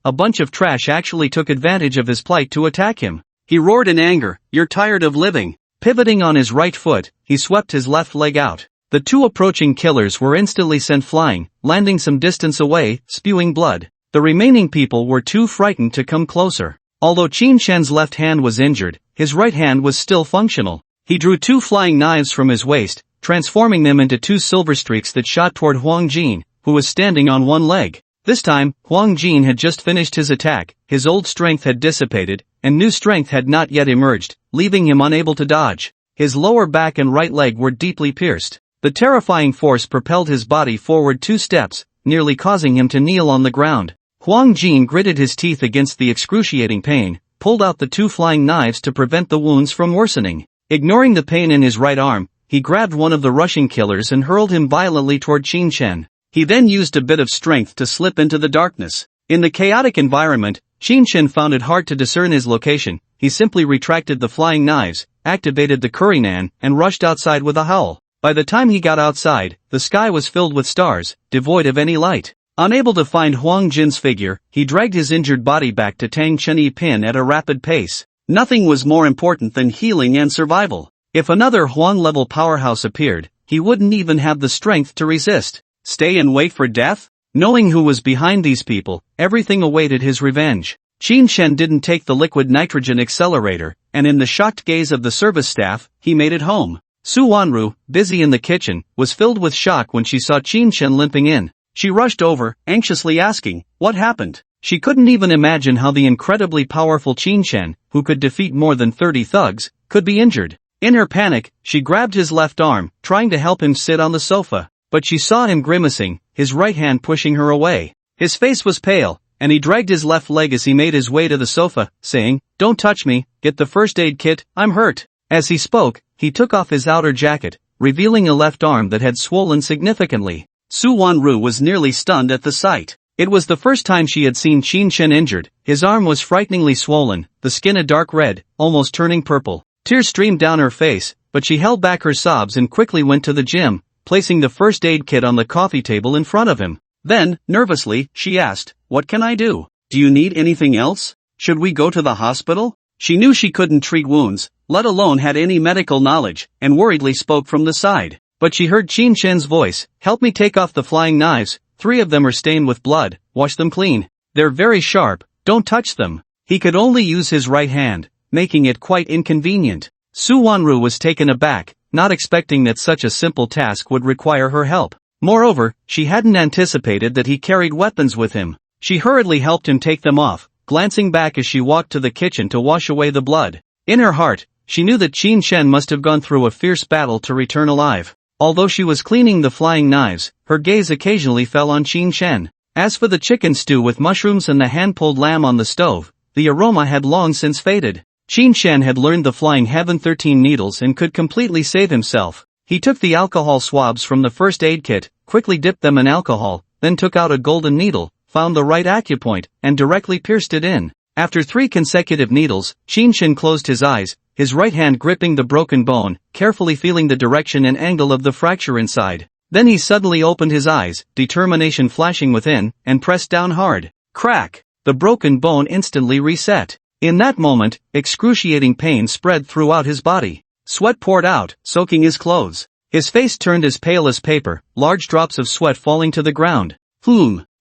A bunch of trash actually took advantage of his plight to attack him. He roared in anger, "You're tired of living." Pivoting on his right foot, he swept his left leg out. The 2 approaching killers were instantly sent flying, landing some distance away, spewing blood. The remaining people were too frightened to come closer. Although Qin Shen's left hand was injured, his right hand was still functional. He drew 2 flying knives from his waist, transforming them into 2 silver streaks that shot toward Huang Jin, who was standing on 1 leg. This time, Huang Jin had just finished his attack, his old strength had dissipated, and new strength had not yet emerged, leaving him unable to dodge. His lower back and right leg were deeply pierced. The terrifying force propelled his body forward 2 steps, nearly causing him to kneel on the ground. Huang Jin gritted his teeth against the excruciating pain, pulled out the 2 flying knives to prevent the wounds from worsening. Ignoring the pain in his right arm, he grabbed one of the rushing killers and hurled him violently toward Qin Shen. He then used a bit of strength to slip into the darkness. In the chaotic environment, Qin Shen found it hard to discern his location. He simply retracted the flying knives, activated the Kurinan, and rushed outside with a howl. By the time he got outside, the sky was filled with stars, devoid of any light. Unable to find Huang Jin's figure, he dragged his injured body back to Tang Chenyi Pin at a rapid pace. Nothing was more important than healing and survival. If another Huang-level powerhouse appeared, he wouldn't even have the strength to resist. Stay and wait for death? Knowing who was behind these people, everything awaited his revenge. Qin Shen didn't take the liquid nitrogen accelerator, and in the shocked gaze of the service staff, he made it home. Su Wanru, busy in the kitchen, was filled with shock when she saw Qin Shen limping in. She rushed over, anxiously asking, "What happened?" She couldn't even imagine how the incredibly powerful Qin Shen, who could defeat more than 30 thugs, could be injured. In her panic, she grabbed his left arm, trying to help him sit on the sofa, but she saw him grimacing, his right hand pushing her away. His face was pale, and he dragged his left leg as he made his way to the sofa, saying, "Don't touch me, get the first aid kit, I'm hurt." As he spoke, he took off his outer jacket, revealing a left arm that had swollen significantly. Su Wanru was nearly stunned at the sight. It was the first time she had seen Qin Shen injured. His arm was frighteningly swollen, the skin a dark red, almost turning purple. Tears streamed down her face, but she held back her sobs and quickly went to the gym, placing the first aid kit on the coffee table in front of him. Then, nervously, she asked, "What can I do? Do you need anything else? Should we go to the hospital?" She knew she couldn't treat wounds, let alone had any medical knowledge, and worriedly spoke from the side. But she heard Qin Shen's voice, "Help me take off the flying knives, 3 of them are stained with blood, wash them clean. They're very sharp, don't touch them." He could only use his right hand, making it quite inconvenient. Su Wanru was taken aback, not expecting that such a simple task would require her help. Moreover, she hadn't anticipated that he carried weapons with him. She hurriedly helped him take them off, glancing back as she walked to the kitchen to wash away the blood. In her heart, she knew that Qin Shen must have gone through a fierce battle to return alive. Although she was cleaning the flying knives, her gaze occasionally fell on Qin Shen. As for the chicken stew with mushrooms and the hand-pulled lamb on the stove, the aroma had long since faded. Qin Shen had learned the flying heaven 13 needles and could completely save himself. He took the alcohol swabs from the first aid kit, quickly dipped them in alcohol, then took out a golden needle, found the right acupoint, and directly pierced it in. After 3 consecutive needles, Qin Shen closed his eyes, his right hand gripping the broken bone, carefully feeling the direction and angle of the fracture inside. Then he suddenly opened his eyes, determination flashing within, and pressed down hard. Crack! The broken bone instantly reset. In that moment, excruciating pain spread throughout his body. Sweat poured out, soaking his clothes. His face turned as pale as paper, large drops of sweat falling to the ground.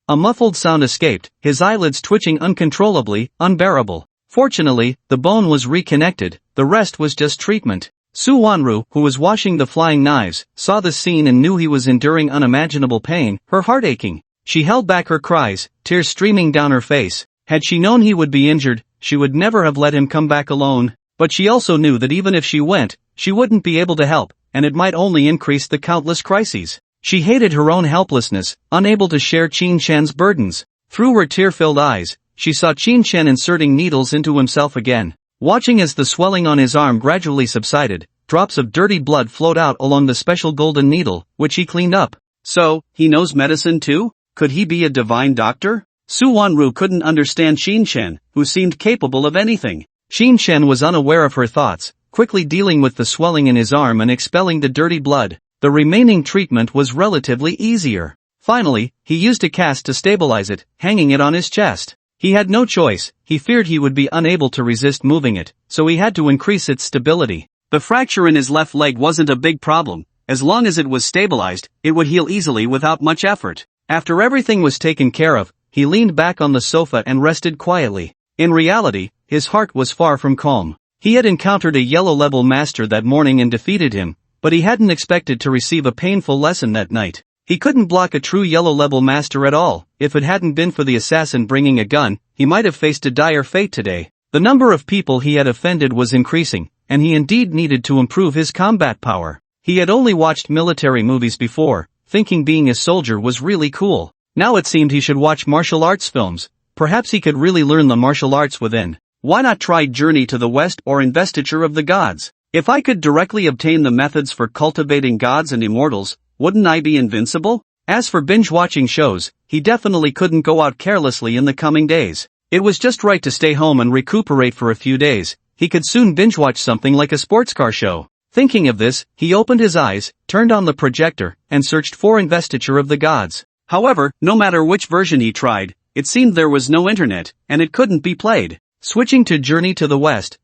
A muffled sound escaped, his eyelids twitching uncontrollably, unbearable. Fortunately, the bone was reconnected, the rest was just treatment. Su Wanru, who was washing the flying knives, saw the scene and knew he was enduring unimaginable pain, her heart aching. She held back her cries, tears streaming down her face. Had she known he would be injured, she would never have let him come back alone. But she also knew that even if she went, she wouldn't be able to help, and it might only increase the countless crises. She hated her own helplessness, unable to share Qin Shen's burdens. Through her tear-filled eyes, she saw Qin Shen inserting needles into himself again. Watching as the swelling on his arm gradually subsided, drops of dirty blood flowed out along the special golden needle, which he cleaned up. So, he knows medicine too? Could he be a divine doctor? Su Wanru couldn't understand Qin Shen, who seemed capable of anything. Qin Shen was unaware of her thoughts, quickly dealing with the swelling in his arm and expelling the dirty blood. The remaining treatment was relatively easier. Finally, he used a cast to stabilize it, hanging it on his chest. He had no choice, he feared he would be unable to resist moving it, so he had to increase its stability. The fracture in his left leg wasn't a big problem. As long as it was stabilized, it would heal easily without much effort. After everything was taken care of, he leaned back on the sofa and rested quietly. In reality, his heart was far from calm. He had encountered a yellow-level master that morning and defeated him, but he hadn't expected to receive a painful lesson that night. He couldn't block a true yellow-level master at all. If it hadn't been for the assassin bringing a gun, he might have faced a dire fate today. The number of people he had offended was increasing, and he indeed needed to improve his combat power. He had only watched military movies before, thinking being a soldier was really cool. Now it seemed he should watch martial arts films. Perhaps he could really learn the martial arts within. Why not try Journey to the West or Investiture of the Gods? If I could directly obtain the methods for cultivating gods and immortals, wouldn't I be invincible? As for binge-watching shows, he definitely couldn't go out carelessly in the coming days. It was just right to stay home and recuperate for a few days. He could soon binge-watch something like a sports car show. Thinking of this, he opened his eyes, turned on the projector, and searched for Investiture of the Gods. However, no matter which version he tried, it seemed there was no internet, and it couldn't be played. Switching to Journey to the West,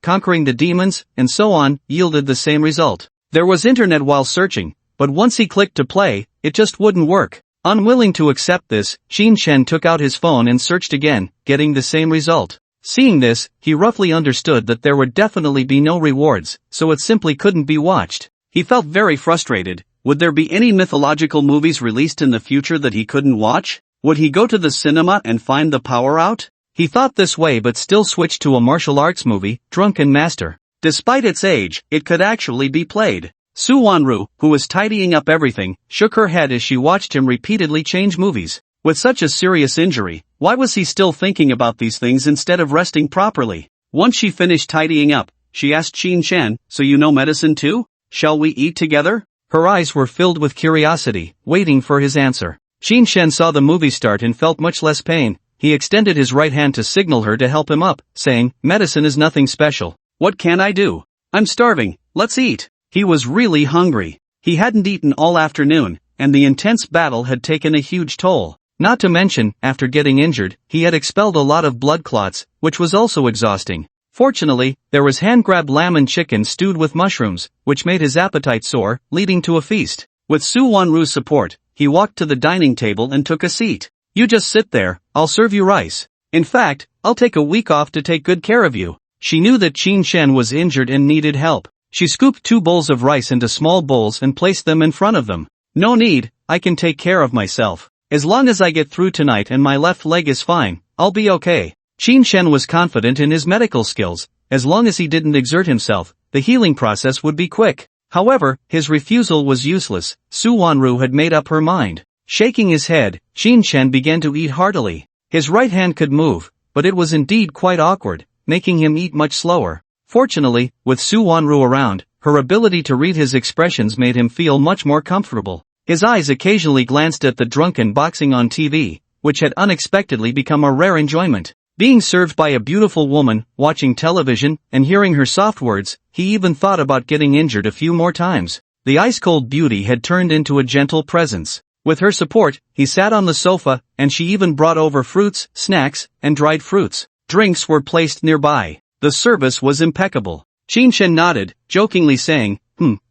Conquering the Demons, and so on, yielded the same result. There was internet while searching, but once he clicked to play, it just wouldn't work. Unwilling to accept this, Qin Shen took out his phone and searched again, getting the same result. Seeing this, he roughly understood that there would definitely be no rewards, so it simply couldn't be watched. He felt very frustrated. Would there be any mythological movies released in the future that he couldn't watch? Would he go to the cinema and find the power out? He thought this way but still switched to a martial arts movie, Drunken Master. Despite its age, it could actually be played. Su Wanru, who was tidying up everything, shook her head as she watched him repeatedly change movies. With such a serious injury, why was he still thinking about these things instead of resting properly? Once she finished tidying up, she asked Qin Shen, "So you know medicine too? Shall we eat together?" Her eyes were filled with curiosity, waiting for his answer. Qin Shen saw the movie start and felt much less pain. He extended his right hand to signal her to help him up, saying, "Medicine is nothing special. What can I do? I'm starving. let's eat. He was really hungry. He hadn't eaten all afternoon, and the intense battle had taken a huge toll. Not to mention, after getting injured, he had expelled a lot of blood clots, which was also exhausting. Fortunately, there was hand-grabbed lamb and chicken stewed with mushrooms, which made his appetite soar, leading to a feast. With Su Wanru's support, he walked to the dining table and took a seat. You just sit there, I'll serve you rice. In fact, I'll take a week off to take good care of you. She knew that Qin Shen was injured and needed help. She scooped 2 bowls of rice into small bowls and placed them in front of them. No need, I can take care of myself. As long as I get through tonight and my left leg is fine, I'll be okay. Qin Shen was confident in his medical skills. As long as he didn't exert himself, the healing process would be quick. However, his refusal was useless. Su Wanru had made up her mind. Shaking his head, Qin Shen began to eat heartily. His right hand could move, but it was indeed quite awkward, making him eat much slower. Fortunately, with Su Wanru around, her ability to read his expressions made him feel much more comfortable. His eyes occasionally glanced at the drunken boxing on TV, which had unexpectedly become a rare enjoyment. Being served by a beautiful woman, watching television, and hearing her soft words, he even thought about getting injured a few more times. The ice-cold beauty had turned into a gentle presence. With her support, he sat on the sofa, and she even brought over fruits, snacks, and dried fruits. Drinks were placed nearby. The service was impeccable. Qin Shen nodded, jokingly saying,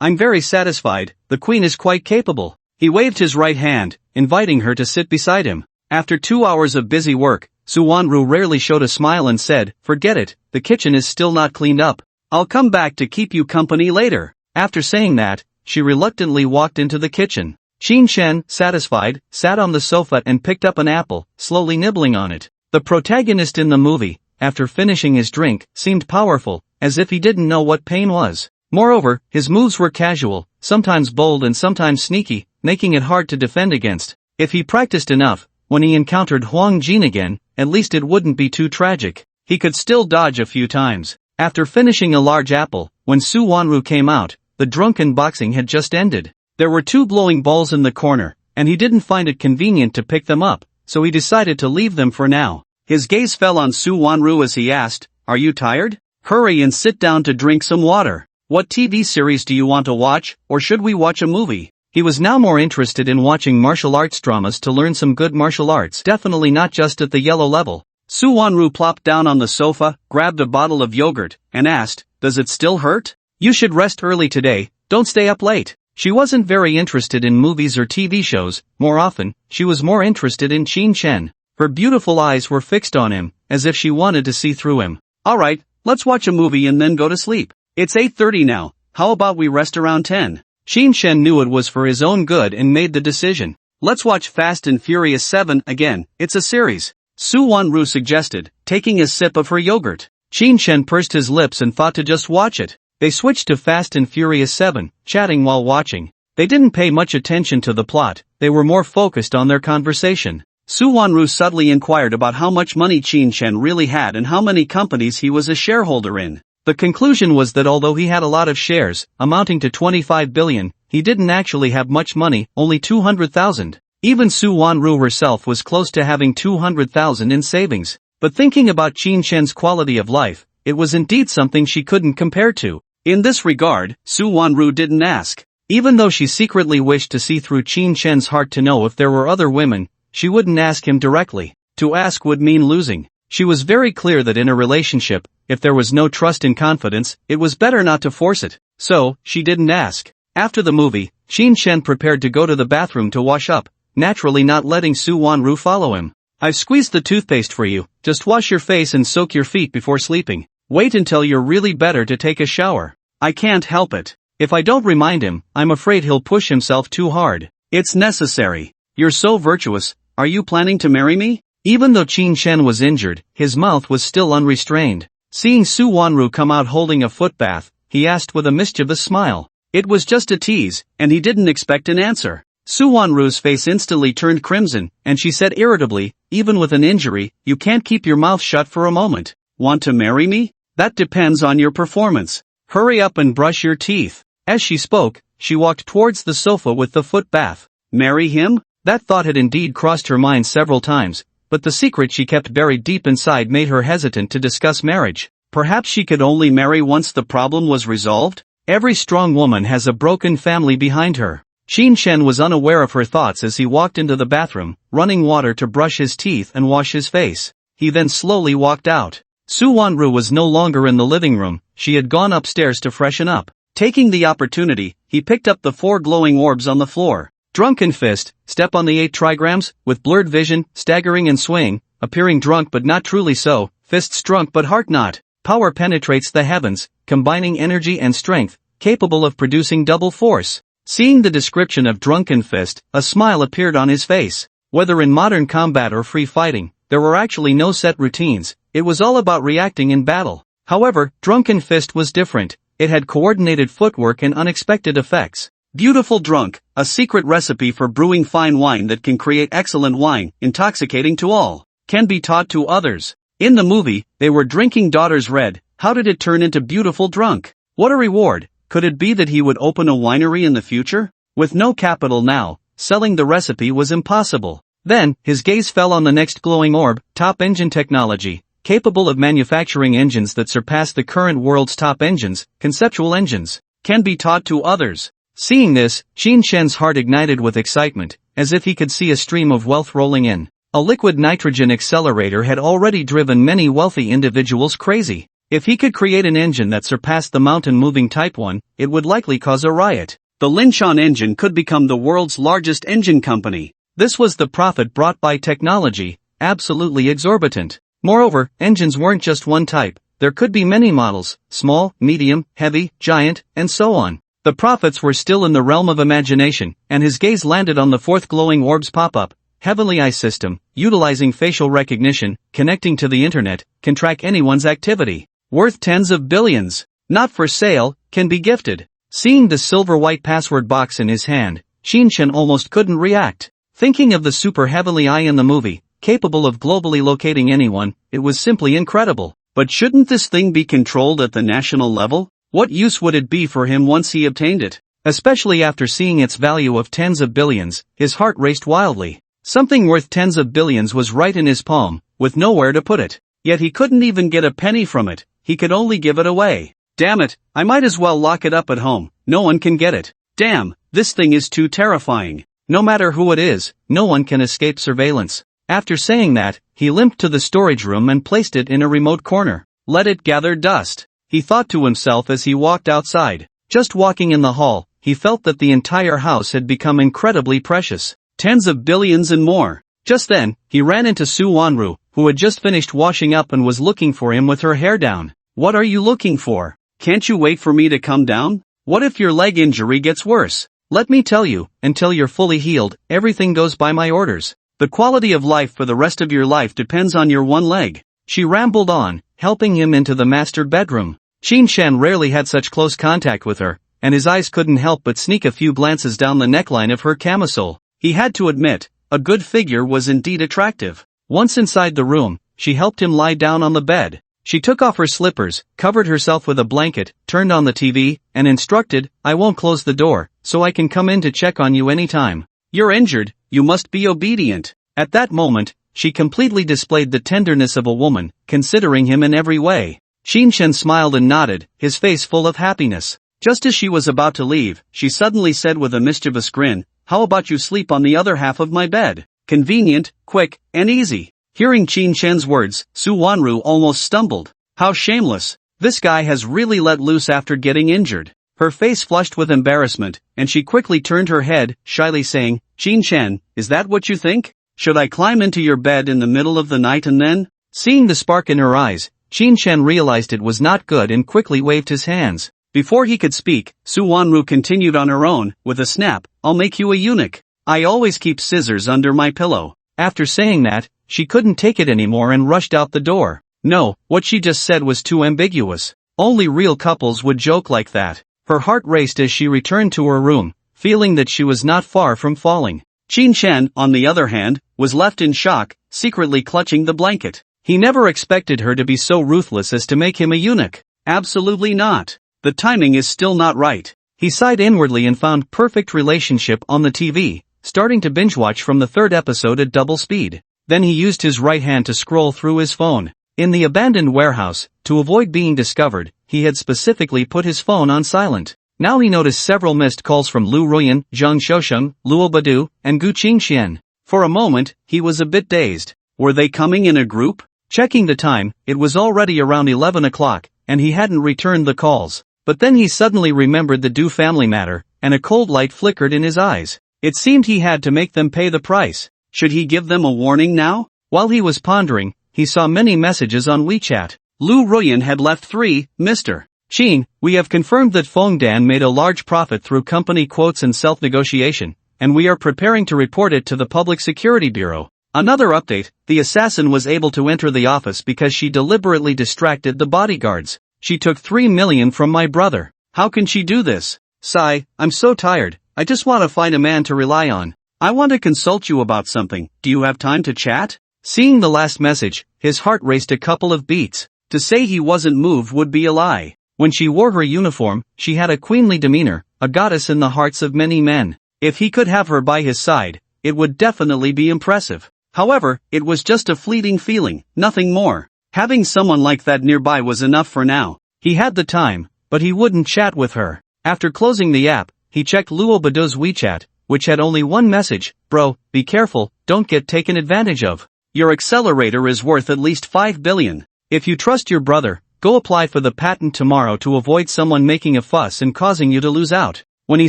I'm very satisfied, the queen is quite capable. He waved his right hand, inviting her to sit beside him. After 2 hours of busy work, Su Wanru rarely showed a smile and said, forget it, the kitchen is still not cleaned up. I'll come back to keep you company later. After saying that, she reluctantly walked into the kitchen. Qin Shen, satisfied, sat on the sofa and picked up an apple, slowly nibbling on it. The protagonist in the movie, after finishing his drink, seemed powerful, as if he didn't know what pain was. Moreover, his moves were casual, sometimes bold and sometimes sneaky, making it hard to defend against. If he practiced enough, when he encountered Huang Jin again, at least it wouldn't be too tragic. He could still dodge a few times. After finishing a large apple, when Su Wanru came out, the drunken boxing had just ended. There were 2 glowing balls in the corner, and he didn't find it convenient to pick them up, so he decided to leave them for now. His gaze fell on Su Wanru as he asked, are you tired? Hurry and sit down to drink some water. What TV series do you want to watch, or should we watch a movie? He was now more interested in watching martial arts dramas to learn some good martial arts, definitely not just at the yellow level. Su Wanru plopped down on the sofa, grabbed a bottle of yogurt, and asked, does it still hurt? You should rest early today, don't stay up late. She wasn't very interested in movies or TV shows. More often, she was more interested in Qin Shen. Her beautiful eyes were fixed on him, as if she wanted to see through him. Alright, let's watch a movie and then go to sleep. It's 8:30 now, how about we rest around 10? Qin Shen knew it was for his own good and made the decision. Let's watch Fast and Furious 7 again, it's a series. Su Wanru suggested, taking a sip of her yogurt. Qin Shen pursed his lips and thought to just watch it. They switched to Fast and Furious 7, chatting while watching. They didn't pay much attention to the plot, they were more focused on their conversation. Su Wanru subtly inquired about how much money Qin Shen really had and how many companies he was a shareholder in. The conclusion was that although he had a lot of shares, amounting to 25 billion, he didn't actually have much money, only 200,000. Even Su Wanru herself was close to having 200,000 in savings. But thinking about Qin Shen's quality of life, it was indeed something she couldn't compare to. In this regard, Su Wanru didn't ask. Even though she secretly wished to see through Qin Shen's heart to know if there were other women, she wouldn't ask him directly. To ask would mean losing. She was very clear that in a relationship, if there was no trust and confidence, it was better not to force it. So, she didn't ask. After the movie, Qin Shen prepared to go to the bathroom to wash up, naturally not letting Su Wanru follow him. I've squeezed the toothpaste for you, just wash your face and soak your feet before sleeping. Wait until you're really better to take a shower. I can't help it. If I don't remind him, I'm afraid he'll push himself too hard. It's necessary. You're so virtuous, are you planning to marry me? Even though Qin Shen was injured, his mouth was still unrestrained. Seeing Su Wanru come out holding a foot bath, he asked with a mischievous smile. It was just a tease, and he didn't expect an answer. Su Wanru's face instantly turned crimson, and she said irritably, even with an injury, you can't keep your mouth shut for a moment. Want to marry me? That depends on your performance. Hurry up and brush your teeth. As she spoke, she walked towards the sofa with the foot bath. Marry him? That thought had indeed crossed her mind several times, but the secret she kept buried deep inside made her hesitant to discuss marriage. Perhaps she could only marry once the problem was resolved? Every strong woman has a broken family behind her. Shin Shen was unaware of her thoughts as he walked into the bathroom, running water to brush his teeth and wash his face. He then slowly walked out. Su Wanru was no longer in the living room, she had gone upstairs to freshen up. Taking the opportunity, he picked up the 4 glowing orbs on the floor. Drunken fist, step on the 8 trigrams, with blurred vision, staggering and swaying, appearing drunk but not truly so, fists drunk but heart not. Power penetrates the heavens, combining energy and strength, capable of producing double force. Seeing the description of Drunken Fist, a smile appeared on his face. Whether in modern combat or free fighting, there were actually no set routines, it was all about reacting in battle. However, Drunken Fist was different, it had coordinated footwork and unexpected effects. Beautiful Drunk, a secret recipe for brewing fine wine that can create excellent wine, intoxicating to all, can be taught to others. In the movie, they were drinking Daughter's Red, how did it turn into Beautiful Drunk? What a reward, could it be that he would open a winery in the future? With no capital now, selling the recipe was impossible. Then, his gaze fell on the next glowing orb, top engine technology, capable of manufacturing engines that surpass the current world's top engines, conceptual engines, can be taught to others. Seeing this, Shin Shen's heart ignited with excitement, as if he could see a stream of wealth rolling in. A liquid nitrogen accelerator had already driven many wealthy individuals crazy. If he could create an engine that surpassed the mountain-moving Type 1, it would likely cause a riot. The Linshan engine could become the world's largest engine company. This was the profit brought by technology, absolutely exorbitant. Moreover, engines weren't just one type, there could be many models, small, medium, heavy, giant, and so on. The profits were still in the realm of imagination, and his gaze landed on the 4th glowing orb's pop-up. Heavenly Eye System, utilizing facial recognition, connecting to the internet, can track anyone's activity. Worth tens of billions. Not for sale, can be gifted. Seeing the silver-white password box in his hand, Shin Shen almost couldn't react. Thinking of the super Heavenly Eye in the movie, capable of globally locating anyone, it was simply incredible. But shouldn't this thing be controlled at the national level? What use would it be for him once he obtained it? Especially after seeing its value of tens of billions, his heart raced wildly. Something worth tens of billions was right in his palm, with nowhere to put it. Yet he couldn't even get a penny from it, he could only give it away. Damn it, I might as well lock it up at home, no one can get it. Damn, this thing is too terrifying. No matter who it is, no one can escape surveillance. After saying that, he limped to the storage room and placed it in a remote corner. Let it gather dust, he thought to himself as he walked outside. Just walking in the hall, he felt that the entire house had become incredibly precious. Tens of billions and more. Just then, he ran into Su Wanru, who had just finished washing up and was looking for him with her hair down. What are you looking for? Can't you wait for me to come down? What if your leg injury gets worse? Let me tell you, until you're fully healed, everything goes by my orders. The quality of life for the rest of your life depends on your one leg. She rambled on, helping him into the master bedroom. Shin Shen rarely had such close contact with her, and his eyes couldn't help but sneak a few glances down the neckline of her camisole. He had to admit, a good figure was indeed attractive. Once inside the room, she helped him lie down on the bed. She took off her slippers, covered herself with a blanket, turned on the TV, and instructed, I won't close the door, so I can come in to check on you anytime. You're injured, you must be obedient. At that moment, she completely displayed the tenderness of a woman, considering him in every way. Shin Shen smiled and nodded, his face full of happiness. Just as she was about to leave, she suddenly said with a mischievous grin, how about you sleep on the other half of my bed? Convenient, quick, and easy. Hearing Shin Shen's words, Su Wanru almost stumbled. How shameless. This guy has really let loose after getting injured. Her face flushed with embarrassment, and she quickly turned her head, shyly saying, Shin Shen, is that what you think? Should I climb into your bed in the middle of the night and then? Seeing the spark in her eyes, Shin Shen realized it was not good and quickly waved his hands. Before he could speak, Su Wanru continued on her own, with a snap, I'll make you a eunuch. I always keep scissors under my pillow. After saying that, she couldn't take it anymore and rushed out the door. No, what she just said was too ambiguous. Only real couples would joke like that. Her heart raced as she returned to her room, feeling that she was not far from falling. Shin Shen, on the other hand, was left in shock, secretly clutching the blanket. He never expected her to be so ruthless as to make him a eunuch. Absolutely not. The timing is still not right. He sighed inwardly and found Perfect Relationship on the TV, starting to binge-watch from the 3rd episode at double speed. Then he used his right hand to scroll through his phone. In the abandoned warehouse, to avoid being discovered, he had specifically put his phone on silent. Now he noticed several missed calls from Lu Ruyan, Zhang Shousheng, Luo Badu, and Gu Qingxian. For a moment, he was a bit dazed. Were they coming in a group? Checking the time, it was already around 11 o'clock, and he hadn't returned the calls. But then he suddenly remembered the Du family matter, and a cold light flickered in his eyes. It seemed he had to make them pay the price. Should he give them a warning now? While he was pondering, he saw many messages on WeChat. Lu Ruyan had left 3, Mr. Qin, we have confirmed that Fengdan made a large profit through company quotes and self-negotiation, and we are preparing to report it to the Public Security Bureau. Another update, the assassin was able to enter the office because she deliberately distracted the bodyguards. She took 3 million from my brother. How can she do this? Sigh, I'm so tired, I just want to find a man to rely on. I want to consult you about something, do you have time to chat? Seeing the last message, his heart raced a couple of beats. To say he wasn't moved would be a lie. When she wore her uniform, she had a queenly demeanor, a goddess in the hearts of many men. If he could have her by his side, it would definitely be impressive. However, it was just a fleeting feeling, nothing more. Having someone like that nearby was enough for now. He had the time, but he wouldn't chat with her. After closing the app, he checked Luo Badu's WeChat, which had only one message, bro, be careful, don't get taken advantage of. Your accelerator is worth at least 5 billion. If you trust your brother, go apply for the patent tomorrow to avoid someone making a fuss and causing you to lose out. When he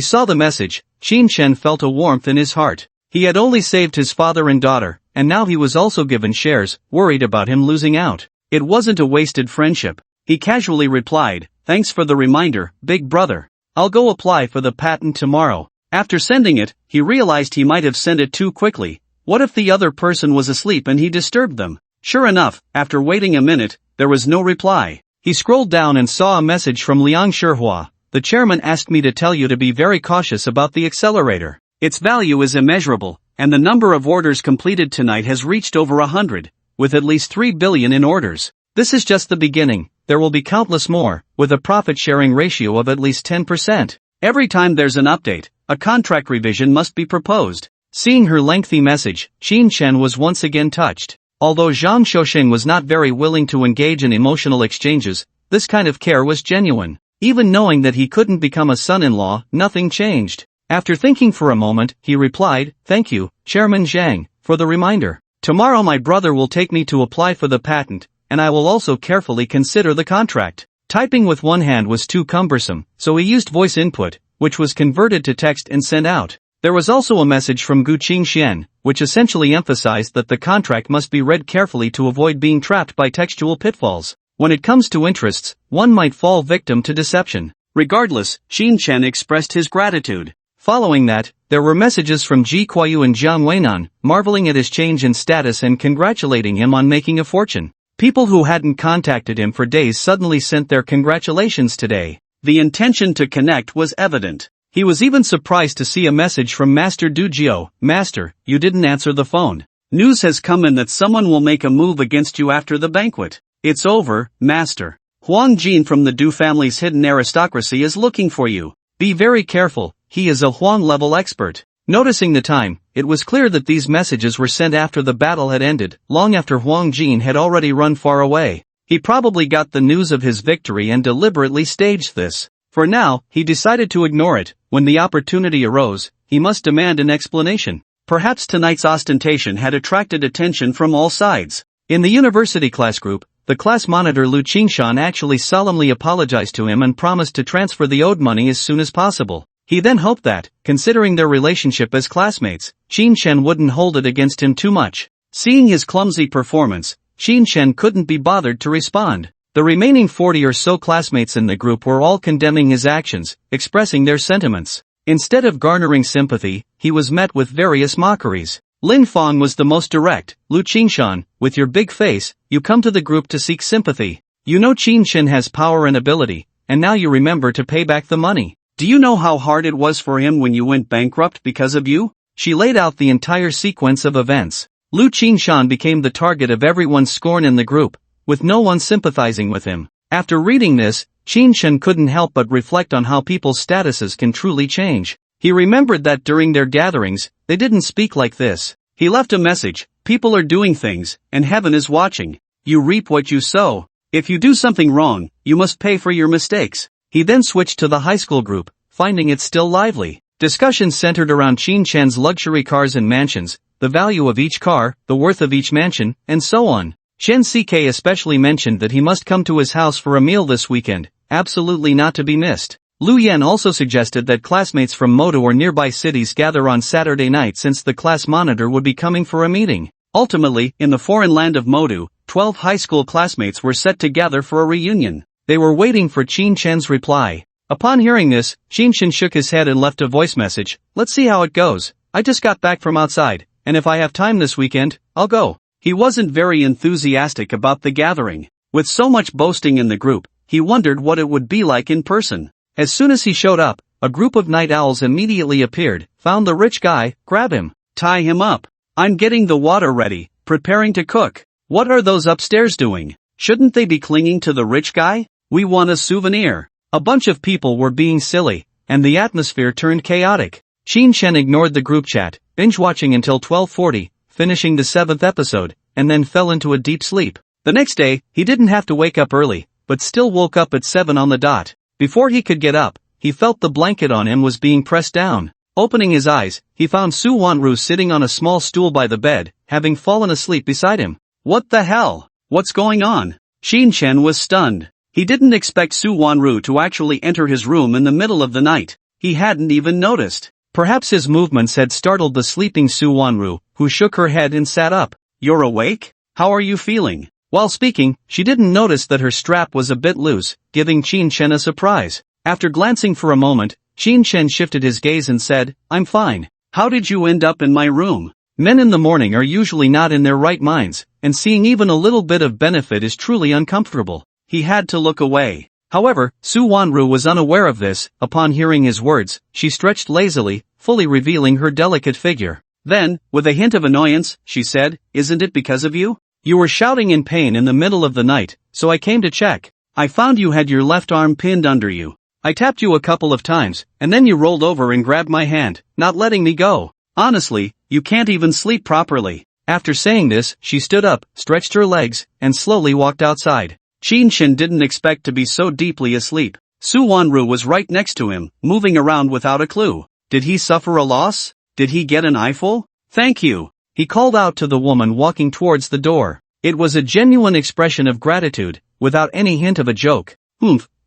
saw the message, Qin Shen felt a warmth in his heart. He had only saved his father and daughter, and now he was also given shares, worried about him losing out. It wasn't a wasted friendship. He casually replied, thanks for the reminder, big brother. I'll go apply for the patent tomorrow. After sending it, he realized he might have sent it too quickly. What if the other person was asleep and he disturbed them? Sure enough, after waiting a minute, there was no reply. He scrolled down and saw a message from Liang Shihua. The chairman asked me to tell you to be very cautious about the accelerator. Its value is immeasurable, and the number of orders completed tonight has reached over 100, with at least 3 billion in orders. This is just the beginning. There will be countless more, with a profit-sharing ratio of at least 10%. Every time there's an update, a contract revision must be proposed. Seeing her lengthy message, Qin Shen was once again touched. Although Zhang Shousheng was not very willing to engage in emotional exchanges, this kind of care was genuine. Even knowing that he couldn't become a son-in-law, nothing changed. After thinking for a moment, he replied, thank you, Chairman Zhang, for the reminder. Tomorrow my brother will take me to apply for the patent, and I will also carefully consider the contract. Typing with one hand was too cumbersome, so he used voice input, which was converted to text and sent out. There was also a message from Gu Qingxian, which essentially emphasized that the contract must be read carefully to avoid being trapped by textual pitfalls. When it comes to interests, one might fall victim to deception. Regardless, Qin Chen expressed his gratitude. Following that, there were messages from Ji Kuayu and Jiang Weinan, marveling at his change in status and congratulating him on making a fortune. People who hadn't contacted him for days suddenly sent their congratulations today. The intention to connect was evident. He was even surprised to see a message from Master Du Jiao, Master, you didn't answer the phone. News has come in that someone will make a move against you after the banquet. It's over, Master. Huang Jin from the Du family's hidden aristocracy is looking for you. Be very careful, he is a Huang-level expert. Noticing the time, it was clear that these messages were sent after the battle had ended, long after Huang Jin had already run far away. He probably got the news of his victory and deliberately staged this. For now, he decided to ignore it. When the opportunity arose, he must demand an explanation. Perhaps tonight's ostentation had attracted attention from all sides. In the university class group, the class monitor Lu Qingshan actually solemnly apologized to him and promised to transfer the owed money as soon as possible. He then hoped that, considering their relationship as classmates, Qin Shen wouldn't hold it against him too much. Seeing his clumsy performance, Qin Shen couldn't be bothered to respond. The remaining 40 or so classmates in the group were all condemning his actions, expressing their sentiments. Instead of garnering sympathy, he was met with various mockeries. Lin Fong was the most direct. Lu Qingshan, with your big face, you come to the group to seek sympathy. You know Qin Shen has power and ability, and now you remember to pay back the money. Do you know how hard it was for him when you went bankrupt because of you? She laid out the entire sequence of events. Lu Qingshan became the target of everyone's scorn in the group, with no one sympathizing with him. After reading this, Qin Shen couldn't help but reflect on how people's statuses can truly change. He remembered that during their gatherings, they didn't speak like this. He left a message, people are doing things, and heaven is watching. You reap what you sow. If you do something wrong, you must pay for your mistakes. He then switched to the high school group, finding it still lively. Discussions centered around Qin Chen's luxury cars and mansions, the value of each car, the worth of each mansion, and so on. Shen CK especially mentioned that he must come to his house for a meal this weekend, absolutely not to be missed. Lu Yan also suggested that classmates from Modu or nearby cities gather on Saturday night since the class monitor would be coming for a meeting. Ultimately, in the foreign land of Modu, 12 high school classmates were set to gather for a reunion. They were waiting for Qin Chen's reply. Upon hearing this, Qin Chen shook his head and left a voice message. Let's see how it goes. I just got back from outside, and if I have time this weekend, I'll go. He wasn't very enthusiastic about the gathering. With so much boasting in the group, he wondered what it would be like in person. As soon as he showed up, a group of night owls immediately appeared, found the rich guy, grab him, tie him up. I'm getting the water ready, preparing to cook. What are those upstairs doing? Shouldn't they be clinging to the rich guy? We want a souvenir. A bunch of people were being silly, and the atmosphere turned chaotic. Qin Chen ignored the group chat, binge-watching until 12:40, finishing the 7th episode, and then fell into a deep sleep. The next day, he didn't have to wake up early, but still woke up at 7 on the dot. Before he could get up, he felt the blanket on him was being pressed down. Opening his eyes, he found Su Wanru sitting on a small stool by the bed, having fallen asleep beside him. What the hell? What's going on? Qin Chen was stunned. He didn't expect Su Wanru to actually enter his room in the middle of the night. He hadn't even noticed. Perhaps his movements had startled the sleeping Su Wanru, who shook her head and sat up. You're awake? How are you feeling? While speaking, she didn't notice that her strap was a bit loose, giving Qin Chen a surprise. After glancing for a moment, Qin Chen shifted his gaze and said, I'm fine. How did you end up in my room? Men in the morning are usually not in their right minds, and seeing even a little bit of benefit is truly uncomfortable. He had to look away. However, Su Wanru was unaware of this. Upon hearing his words, she stretched lazily, fully revealing her delicate figure. Then, with a hint of annoyance, she said, Isn't it because of you? You were shouting in pain in the middle of the night, so I came to check. I found you had your left arm pinned under you. I tapped you a couple of times, and then you rolled over and grabbed my hand, not letting me go. Honestly, you can't even sleep properly. After saying this, she stood up, stretched her legs, and slowly walked outside. Qin Chen didn't expect to be so deeply asleep. Su Wanru was right next to him, moving around without a clue. Did he suffer a loss? Did he get an eyeful? Thank you. He called out to the woman walking towards the door. It was a genuine expression of gratitude, without any hint of a joke.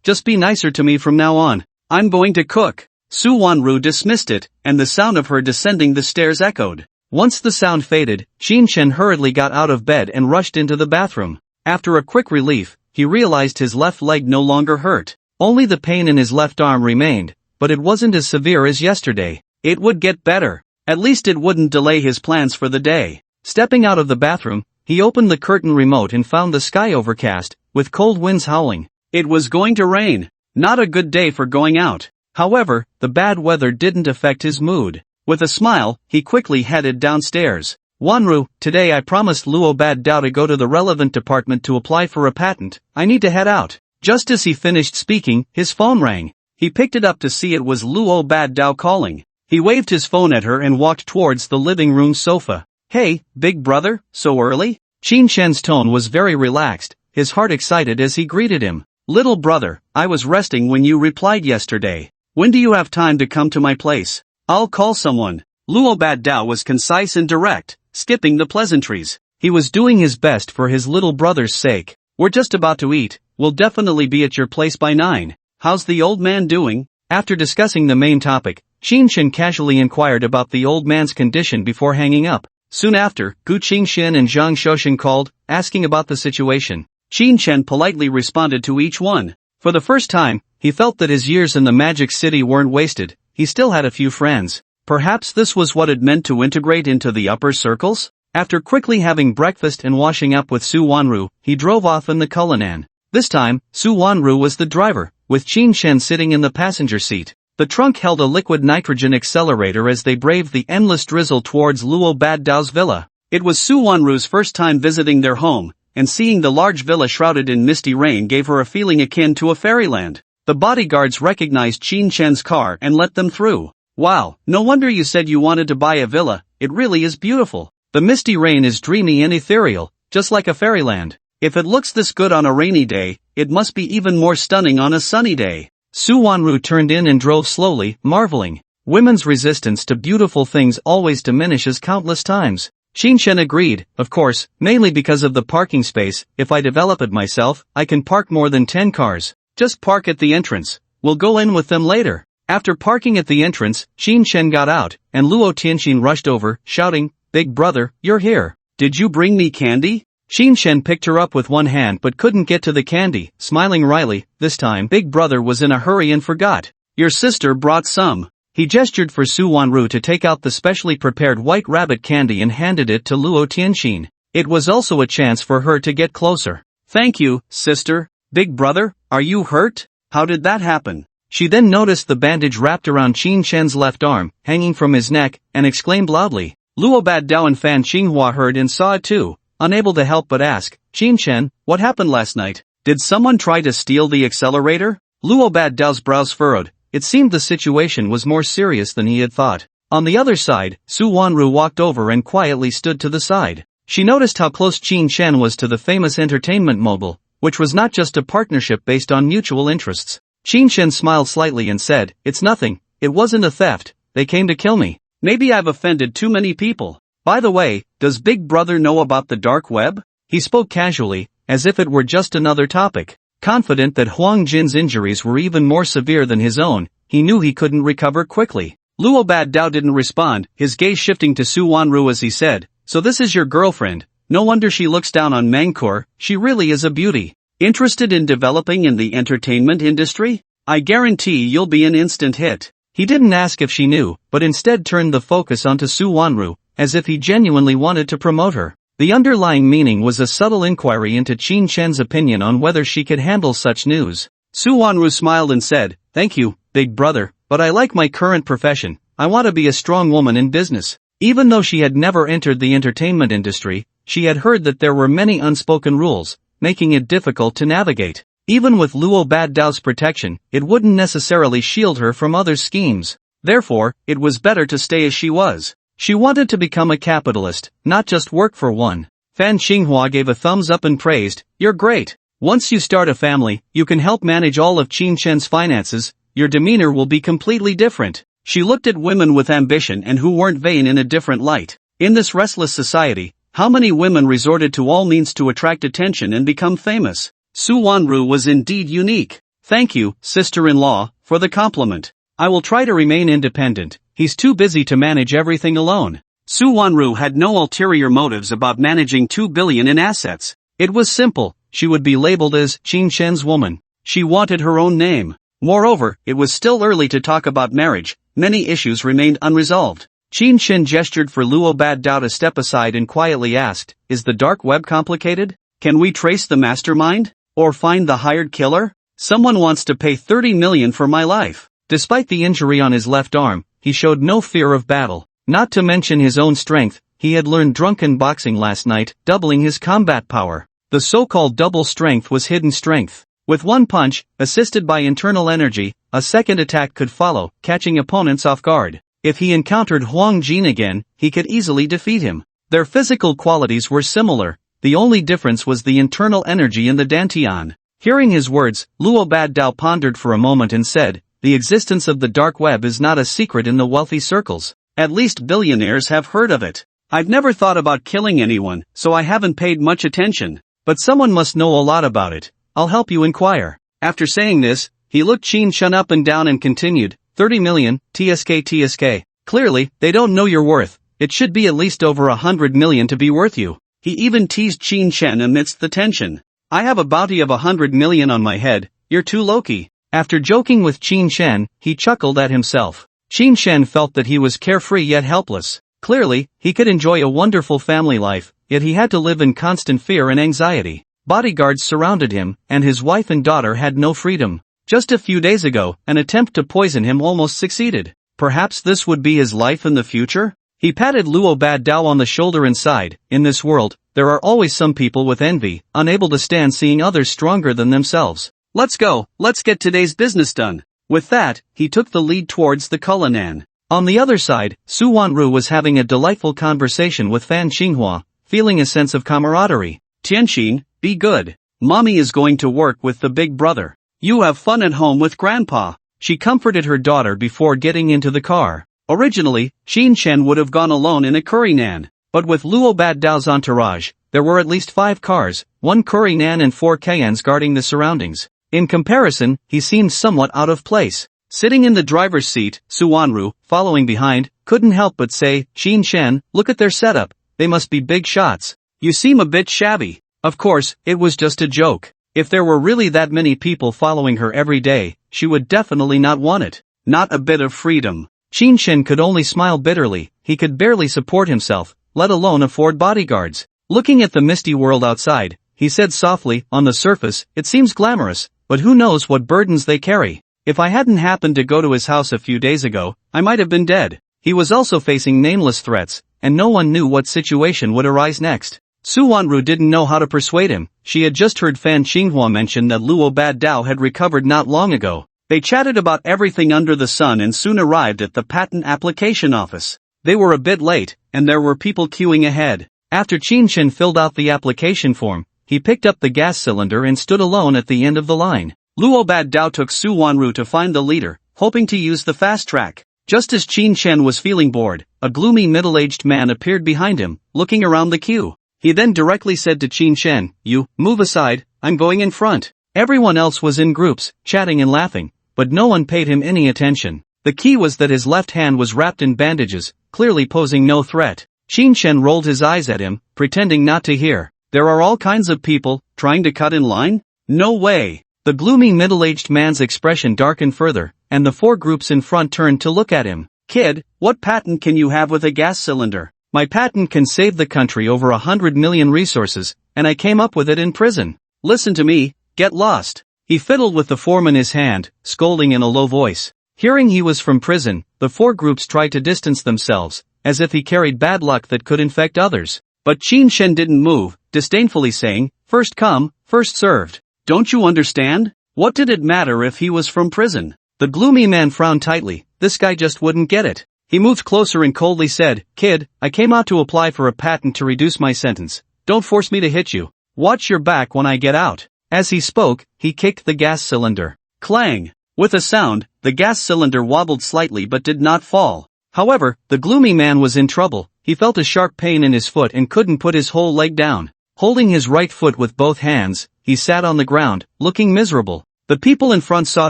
Just be nicer to me from now on. I'm going to cook. Su Wanru dismissed it, and the sound of her descending the stairs echoed. Once the sound faded, Qin Chen hurriedly got out of bed and rushed into the bathroom. After a quick relief, he realized his left leg no longer hurt. Only the pain in his left arm remained, but it wasn't as severe as yesterday. It would get better. At least it wouldn't delay his plans for the day. Stepping out of the bathroom, he opened the curtain remote and found the sky overcast, with cold winds howling. It was going to rain. Not a good day for going out. However, the bad weather didn't affect his mood. With a smile, he quickly headed downstairs. Wanru, today I promised Luo Bad Dao to go to the relevant department to apply for a patent. I need to head out. Just as he finished speaking, his phone rang. He picked it up to see it was Luo Bad Dao calling. He waved his phone at her and walked towards the living room sofa. Hey, big brother, so early? Qin Chen's tone was very relaxed, his heart excited as he greeted him. Little brother, I was resting when you replied yesterday. When do you have time to come to my place? I'll call someone. Luo Bad Dao was concise and direct, skipping the pleasantries. He was doing his best for his little brother's sake. We're just about to eat. We'll definitely be at your place by 9. How's the old man doing? After discussing the main topic, Qin Chen casually inquired about the old man's condition before hanging up. Soon after, Gu Qingxin and Zhang Shouxin called, asking about the situation. Qin Chen politely responded to each one. For the first time, he felt that his years in the Magic City weren't wasted. He still had a few friends. Perhaps this was what it meant to integrate into the upper circles? After quickly having breakfast and washing up with Su Wanru, he drove off in the Cullinan. This time, Su Wanru was the driver, with Qin Chen sitting in the passenger seat. The trunk held a liquid nitrogen accelerator as they braved the endless drizzle towards Luo Bad Dao's villa. It was Su Wanru's first time visiting their home, and seeing the large villa shrouded in misty rain gave her a feeling akin to a fairyland. The bodyguards recognized Qin Chen's car and let them through. Wow, no wonder you said you wanted to buy a villa, it really is beautiful. The misty rain is dreamy and ethereal, just like a fairyland. If it looks this good on a rainy day, it must be even more stunning on a sunny day. Su Wanru turned in and drove slowly, marveling. Women's resistance to beautiful things always diminishes countless times. Qin Shen agreed, of course, mainly because of the parking space. If I develop it myself, I can park more than 10 cars. Just park at the entrance. We'll go in with them later. After parking at the entrance, Qin Shen got out, and Luo Tianxin rushed over, shouting, "Big brother, you're here. Did you bring me candy?" Qin Shen picked her up with one hand but couldn't get to the candy, smiling wryly. This time, Big brother was in a hurry and forgot. "Your sister brought some." He gestured for Su Wanru to take out the specially prepared white rabbit candy and handed it to Luo Tianxin. It was also a chance for her to get closer. "Thank you, sister." "Big brother, are you hurt? How did that happen?" She then noticed the bandage wrapped around Qin Shen's left arm, hanging from his neck, and exclaimed loudly. Luo Baddao and Fan Xinghua heard and saw it too, unable to help but ask, "Qin Shen, what happened last night? Did someone try to steal the accelerator?" Luo Baddao's brows furrowed. It seemed the situation was more serious than he had thought. On the other side, Su Wanru walked over and quietly stood to the side. She noticed how close Qin Shen was to the famous entertainment mogul, which was not just a partnership based on mutual interests. Qin Shen smiled slightly and said, "It's nothing, it wasn't a theft, they came to kill me. Maybe I've offended too many people. By the way, does Big Brother know about the dark web?" He spoke casually, as if it were just another topic. Confident that Huang Jin's injuries were even more severe than his own, he knew he couldn't recover quickly. Luo Baddao didn't respond, his gaze shifting to Su Wanru as he said, "So this is your girlfriend, no wonder she looks down on Mangkor, she really is a beauty. Interested in developing in the entertainment industry? I guarantee you'll be an instant hit." He didn't ask if she knew, but instead turned the focus onto Su Wanru, as if he genuinely wanted to promote her. The underlying meaning was a subtle inquiry into Qin Shen's opinion on whether she could handle such news. Su Wanru smiled and said, "Thank you, big brother, but I like my current profession, I want to be a strong woman in business." Even though she had never entered the entertainment industry, she had heard that there were many unspoken rules, making it difficult to navigate. Even with Luo Baddao's protection, it wouldn't necessarily shield her from others' schemes. Therefore, it was better to stay as she was. She wanted to become a capitalist, not just work for one. Fan Xinghua gave a thumbs up and praised, "You're great. Once you start a family, you can help manage all of Qin Shen's finances, your demeanor will be completely different." She looked at women with ambition and who weren't vain in a different light. In this restless society, how many women resorted to all means to attract attention and become famous? Su Wanru was indeed unique. "Thank you, sister-in-law, for the compliment. I will try to remain independent. He's too busy to manage everything alone." Su Wanru had no ulterior motives about managing 2 billion in assets. It was simple, she would be labeled as Qin Shen's woman. She wanted her own name. Moreover, it was still early to talk about marriage, many issues remained unresolved. Qin Shen gestured for Luo Baddao to step aside and quietly asked, "Is the dark web complicated? Can we trace the mastermind? Or find the hired killer? Someone wants to pay 30 million for my life." Despite the injury on his left arm, he showed no fear of battle. Not to mention his own strength, he had learned drunken boxing last night, doubling his combat power. The so-called double strength was hidden strength. With one punch, assisted by internal energy, a second attack could follow, catching opponents off guard. If he encountered Huang Jin again, he could easily defeat him. Their physical qualities were similar, the only difference was the internal energy in the Dantian. Hearing his words, Luo Baddao pondered for a moment and said, "The existence of the dark web is not a secret in the wealthy circles. At least billionaires have heard of it. I've never thought about killing anyone, so I haven't paid much attention. But someone must know a lot about it. I'll help you inquire." After saying this, he looked Qin Shen up and down and continued, 30 million, TSK. Clearly, they don't know your worth. It should be at least over 100 million to be worth you. He even teased Qin Shen amidst the tension. "I have a bounty of 100 million on my head, you're too low-key." After joking with Qin Shen, he chuckled at himself. Qin Shen felt that he was carefree yet helpless. Clearly, he could enjoy a wonderful family life, yet he had to live in constant fear and anxiety. Bodyguards surrounded him, and his wife and daughter had no freedom. Just a few days ago, an attempt to poison him almost succeeded. Perhaps this would be his life in the future? He patted Luo Baddao on the shoulder and sighed. In this world, there are always some people with envy, unable to stand seeing others stronger than themselves. "Let's go, let's get today's business done." With that, he took the lead towards the Cullinan. On the other side, Su Wanru was having a delightful conversation with Fan Xinghua, feeling a sense of camaraderie. "Tianxin, be good. Mommy is going to work with the big brother. You have fun at home with Grandpa. She comforted her daughter before getting into the car. Originally, Xin Shen would have gone alone in a curry nan, but with Luo Bad Dao's entourage, there were at least 5 cars, 1 curry nan and 4 Kayans guarding the surroundings. In comparison, he seemed somewhat out of place. Sitting in the driver's seat, Su Wanru, following behind, couldn't help but say, Xin Shen, look at their setup, they must be big shots. You seem a bit shabby. Of course, it was just a joke. If there were really that many people following her every day, she would definitely not want it. Not a bit of freedom. Xin Shen could only smile bitterly, he could barely support himself, let alone afford bodyguards. Looking at the misty world outside, he said softly, on the surface, it seems glamorous, but who knows what burdens they carry. If I hadn't happened to go to his house a few days ago, I might have been dead. He was also facing nameless threats, and no one knew what situation would arise next. Su Wanru didn't know how to persuade him. She had just heard Fan Xinghua mention that Luo Bad Dao had recovered not long ago. They chatted about everything under the sun and soon arrived at the patent application office. They were a bit late, and there were people queuing ahead. After Qin Shen filled out the application form, he picked up the gas cylinder and stood alone at the end of the line. Luo Bad Dao took Su Wanru to find the leader, hoping to use the fast track. Just as Qin Shen was feeling bored, a gloomy middle-aged man appeared behind him, looking around the queue. He then directly said to Qin Shen, "You, move aside, I'm going in front." Everyone else was in groups, chatting and laughing, but no one paid him any attention. The key was that his left hand was wrapped in bandages, clearly posing no threat. Qin Shen rolled his eyes at him, pretending not to hear. There are all kinds of people, trying to cut in line? No way. The gloomy middle-aged man's expression darkened further, and the 4 groups in front turned to look at him. "Kid, what patent can you have with a gas cylinder?" "My patent can save the country over 100 million resources, and I came up with it in prison." "Listen to me, get lost." He fiddled with the form in his hand, scolding in a low voice. Hearing he was from prison, the 4 groups tried to distance themselves, as if he carried bad luck that could infect others. But Qin Shen didn't move, disdainfully saying, "First come, first served. Don't you understand? What did it matter if he was from prison?" The gloomy man frowned tightly. This guy just wouldn't get it. He moved closer and coldly said, "Kid, I came out to apply for a patent to reduce my sentence. Don't force me to hit you. Watch your back when I get out." As he spoke, he kicked the gas cylinder. Clang! With a sound, the gas cylinder wobbled slightly but did not fall. However, the gloomy man was in trouble. He felt a sharp pain in his foot and couldn't put his whole leg down. Holding his right foot with both hands, he sat on the ground, looking miserable. The people in front saw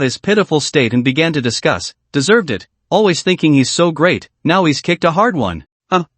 his pitiful state and began to discuss, "Deserved it. Always thinking he's so great, now he's kicked a hard one.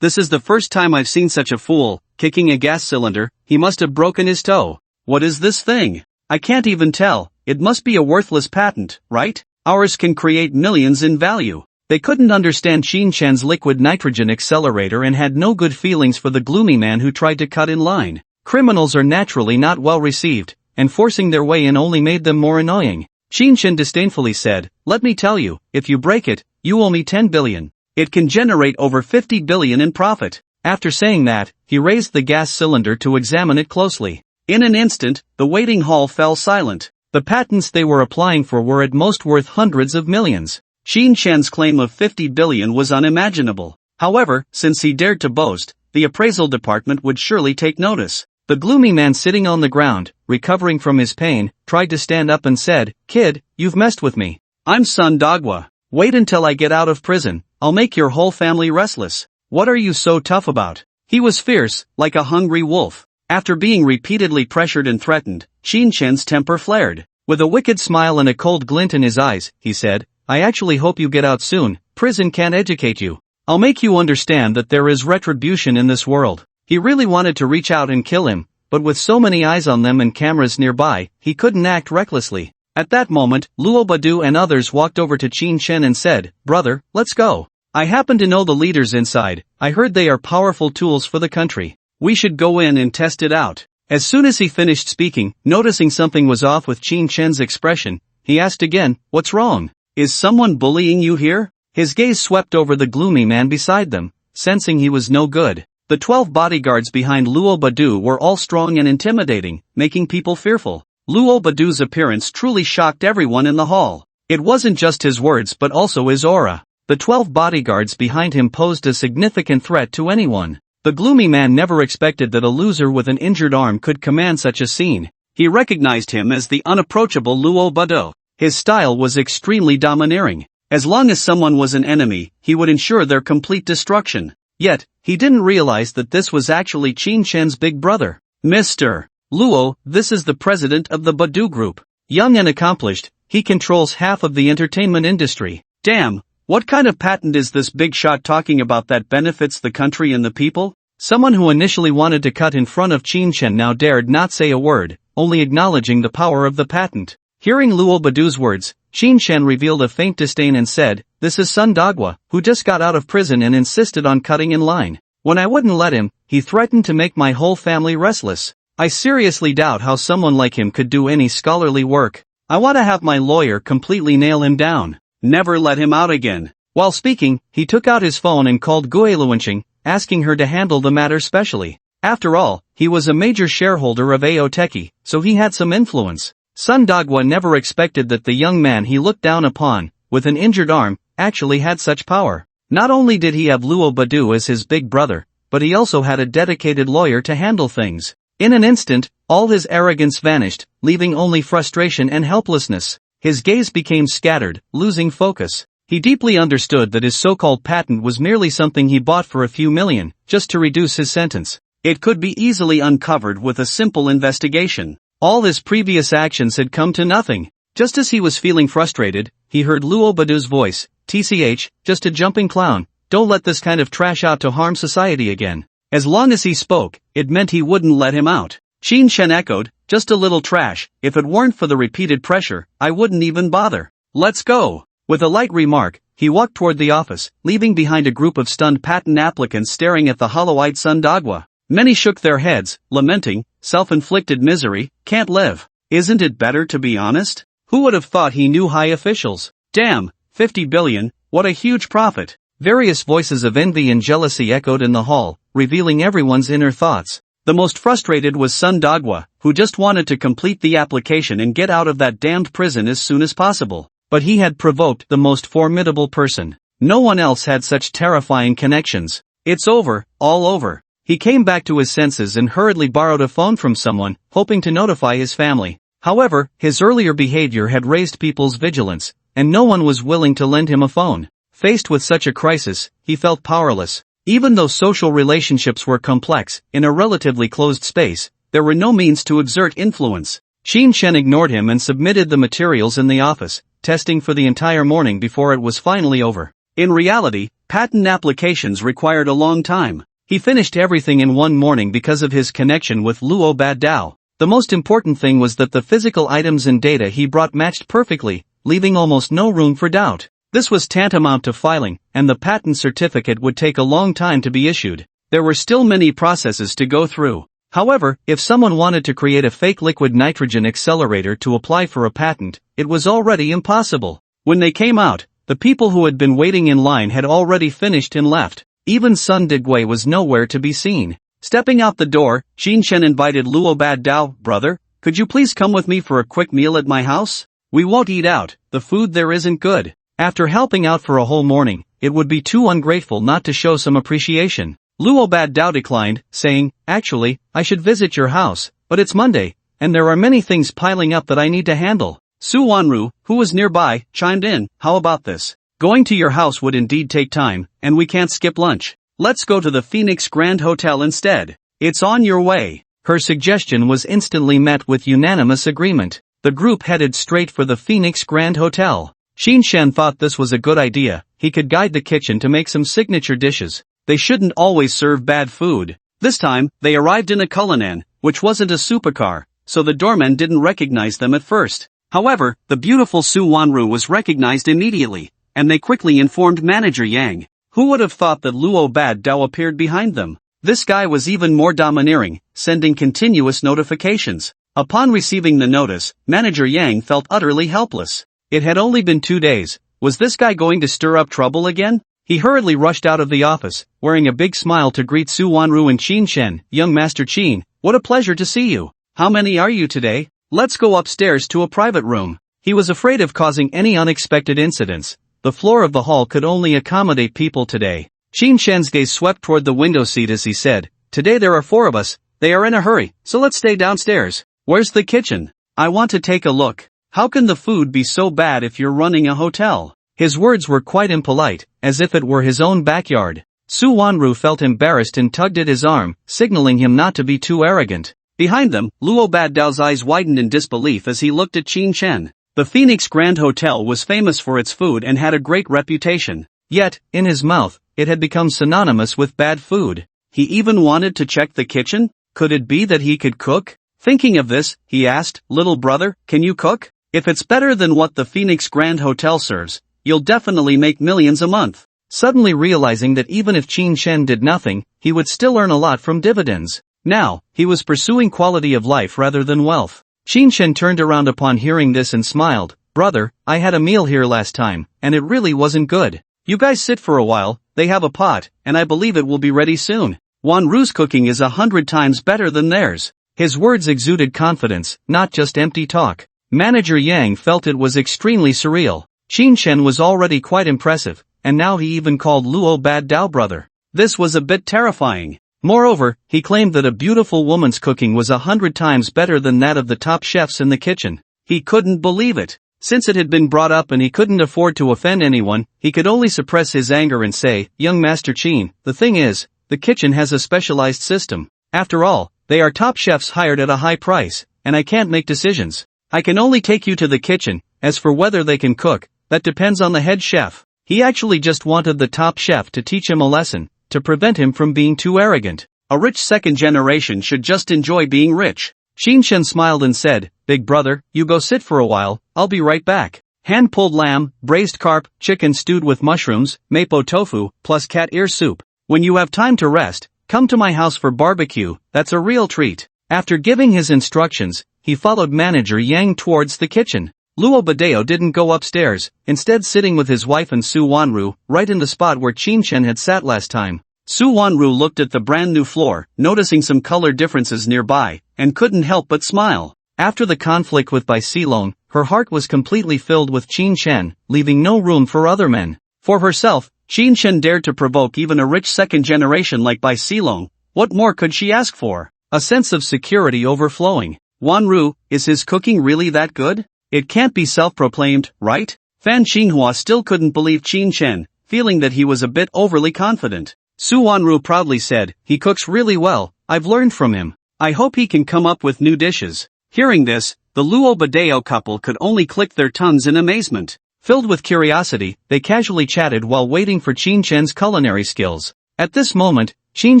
This is the first time I've seen such a fool, kicking a gas cylinder, he must have broken his toe. What is this thing? I can't even tell, it must be a worthless patent, right? Ours can create millions in value." They couldn't understand Qin Shen's liquid nitrogen accelerator and had no good feelings for the gloomy man who tried to cut in line. Criminals are naturally not well received, and forcing their way in only made them more annoying. Qin Shen disdainfully said, "Let me tell you, if you break it, you owe me 10 billion. It can generate over 50 billion in profit." After saying that, he raised the gas cylinder to examine it closely. In an instant, the waiting hall fell silent. The patents they were applying for were at most worth hundreds of millions. Qin Shen's claim of 50 billion was unimaginable. However, since he dared to boast, the appraisal department would surely take notice. The gloomy man sitting on the ground, recovering from his pain, tried to stand up and said, "Kid, you've messed with me. I'm Sun Dogwa. Wait until I get out of prison, I'll make your whole family restless. What are you so tough about?" He was fierce, like a hungry wolf. After being repeatedly pressured and threatened, Qin Shen's temper flared. With a wicked smile and a cold glint in his eyes, he said, "I actually hope you get out soon. Prison can't educate you. I'll make you understand that there is retribution in this world." He really wanted to reach out and kill him, but with so many eyes on them and cameras nearby, he couldn't act recklessly. At that moment, Luo Badu and others walked over to Qin Shen and said, "Brother, let's go. I happen to know the leaders inside. I heard they are powerful tools for the country. We should go in and test it out." As soon as he finished speaking, noticing something was off with Qin Shen's expression, he asked again, "What's wrong? Is someone bullying you here?" His gaze swept over the gloomy man beside them, sensing he was no good. The 12 bodyguards behind Luo Badu were all strong and intimidating, making people fearful. Luo Badu's appearance truly shocked everyone in the hall. It wasn't just his words but also his aura. The 12 bodyguards behind him posed a significant threat to anyone. The gloomy man never expected that a loser with an injured arm could command such a scene. He recognized him as the unapproachable Luo Bado. His style was extremely domineering. As long as someone was an enemy, he would ensure their complete destruction. Yet, he didn't realize that this was actually Qin Shen's big brother. Mr. Luo, this is the president of the Badu Group. Young and accomplished, he controls half of the entertainment industry. Damn, what kind of patent is this big shot talking about that benefits the country and the people? Someone who initially wanted to cut in front of Qin Shen now dared not say a word, only acknowledging the power of the patent. Hearing Luo Badu's words, Qin Shen revealed a faint disdain and said, "This is Sun Dagwa, who just got out of prison and insisted on cutting in line. When I wouldn't let him, he threatened to make my whole family restless. I seriously doubt how someone like him could do any scholarly work. I want to have my lawyer completely nail him down. Never let him out again." While speaking, he took out his phone and called Gue Luanqing, asking her to handle the matter specially. After all, he was a major shareholder of Aoteki, so he had some influence. Sun Dagwa never expected that the young man he looked down upon, with an injured arm, actually had such power. Not only did he have Luo Badu as his big brother, but he also had a dedicated lawyer to handle things. In an instant, all his arrogance vanished, leaving only frustration and helplessness. His gaze became scattered, losing focus. He deeply understood that his so-called patent was merely something he bought for a few million, just to reduce his sentence. It could be easily uncovered with a simple investigation. All his previous actions had come to nothing. Just as he was feeling frustrated, he heard Luo Badu's voice, "TCH, just a jumping clown, don't let this kind of trash out to harm society again." As long as he spoke, it meant he wouldn't let him out. Qin Shen echoed, "Just a little trash, if it weren't for the repeated pressure, I wouldn't even bother. Let's go." With a light remark, he walked toward the office, leaving behind a group of stunned patent applicants staring at the hollow-eyed Sun Dagwa. Many shook their heads, lamenting, "Self-inflicted misery, can't live. Isn't it better to be honest? Who would have thought he knew high officials? Damn, 50 billion, what a huge profit." Various voices of envy and jealousy echoed in the hall, revealing everyone's inner thoughts. The most frustrated was Sun Dagwa, who just wanted to complete the application and get out of that damned prison as soon as possible. But he had provoked the most formidable person. No one else had such terrifying connections. It's over, all over. He came back to his senses and hurriedly borrowed a phone from someone, hoping to notify his family. However, his earlier behavior had raised people's vigilance, and no one was willing to lend him a phone. Faced with such a crisis, he felt powerless. Even though social relationships were complex, in a relatively closed space, there were no means to exert influence. Qin Shen ignored him and submitted the materials in the office, testing for the entire morning before it was finally over. In reality, patent applications required a long time. He finished everything in one morning because of his connection with Luo Badao. The most important thing was that the physical items and data he brought matched perfectly, leaving almost no room for doubt. This was tantamount to filing, and the patent certificate would take a long time to be issued. There were still many processes to go through. However, if someone wanted to create a fake liquid nitrogen accelerator to apply for a patent, it was already impossible. When they came out, the people who had been waiting in line had already finished and left. Even Sun Digui was nowhere to be seen. Stepping out the door, Qin Shen invited Luo Badao, "Brother, could you please come with me for a quick meal at my house? We won't eat out, the food there isn't good." After helping out for a whole morning, it would be too ungrateful not to show some appreciation. Luo Badao declined, saying, "Actually, I should visit your house, but it's Monday, and there are many things piling up that I need to handle." Su Wanru, who was nearby, chimed in, "How about this? Going to your house would indeed take time, and we can't skip lunch. Let's go to the Phoenix Grand Hotel instead. It's on your way." Her suggestion was instantly met with unanimous agreement. The group headed straight for the Phoenix Grand Hotel. Qin Shen thought this was a good idea. He could guide the kitchen to make some signature dishes. They shouldn't always serve bad food. This time, they arrived in a Cullinan, which wasn't a supercar, so the doorman didn't recognize them at first. However, the beautiful Su Wanru was recognized immediately, and they quickly informed Manager Yang. Who would have thought that Luo Badao appeared behind them? This guy was even more domineering, sending continuous notifications. Upon receiving the notice, Manager Yang felt utterly helpless. It had only been 2 days. Was this guy going to stir up trouble again? He hurriedly rushed out of the office, wearing a big smile to greet Su Wanru and Qin Shen. "Young Master Qin, what a pleasure to see you. How many are you today? Let's go upstairs to a private room." He was afraid of causing any unexpected incidents. The floor of the hall could only accommodate people today. Qin Shen's gaze swept toward the window seat as he said, "Today there are 4 of us. They are in a hurry, so let's stay downstairs." Where's the kitchen? I want to take a look. How can the food be so bad if you're running a hotel? His words were quite impolite, as if it were his own backyard. Su Wanru felt embarrassed and tugged at his arm, signaling him not to be too arrogant. Behind them, Luo Baddao's eyes widened in disbelief as he looked at Qin Chen. The Phoenix Grand Hotel was famous for its food and had a great reputation. Yet, in his mouth, it had become synonymous with bad food. He even wanted to check the kitchen? Could it be that he could cook? Thinking of this, he asked, "Little brother, can you cook? If it's better than what the Phoenix Grand Hotel serves, you'll definitely make millions a month." Suddenly realizing that even if Qin Chen did nothing, he would still earn a lot from dividends. Now, he was pursuing quality of life rather than wealth. Qin Chen turned around upon hearing this and smiled. "Brother, I had a meal here last time, and it really wasn't good. You guys sit for a while, they have a pot, and I believe it will be ready soon. Wanru's cooking is 100 times better than theirs." His words exuded confidence, not just empty talk. Manager Yang felt it was extremely surreal. Qin Chen was already quite impressive, and now he even called Luo Baddao brother. This was a bit terrifying. Moreover, he claimed that a beautiful woman's cooking was 100 times better than that of the top chefs in the kitchen. He couldn't believe it. Since it had been brought up and he couldn't afford to offend anyone, he could only suppress his anger and say, "Young Master Qin, the thing is, the kitchen has a specialized system. After all, they are top chefs hired at a high price, and I can't make decisions. I can only take you to the kitchen. As for whether they can cook, that depends on the head chef." He actually just wanted the top chef to teach him a lesson, to prevent him from being too arrogant. A rich second generation should just enjoy being rich. Qin Chen smiled and said, "Big brother, you go sit for a while, I'll be right back." Hand-pulled lamb, braised carp, chicken stewed with mushrooms, mapo tofu, plus cat ear soup. When you have time to rest, come to my house for barbecue, that's a real treat. After giving his instructions, he followed Manager Yang towards the kitchen. Luo Badao didn't go upstairs, instead sitting with his wife and Su Wanru, right in the spot where Qin Chen had sat last time. Su Wanru looked at the brand new floor, noticing some color differences nearby, and couldn't help but smile. After the conflict with Bai Silong, her heart was completely filled with Qin Chen, leaving no room for other men. For herself, Qin Chen dared to provoke even a rich second generation like Bai Silong. What more could she ask for? A sense of security overflowing. Wanru, is his cooking really that good? It can't be self-proclaimed, right? Fan Xinhua still couldn't believe Qin Chen, feeling that he was a bit overly confident. Su Wanru proudly said, "He cooks really well, I've learned from him. I hope he can come up with new dishes." Hearing this, the Luo Badao couple could only click their tongues in amazement. Filled with curiosity, they casually chatted while waiting for Qin Chen's culinary skills. At this moment, Qin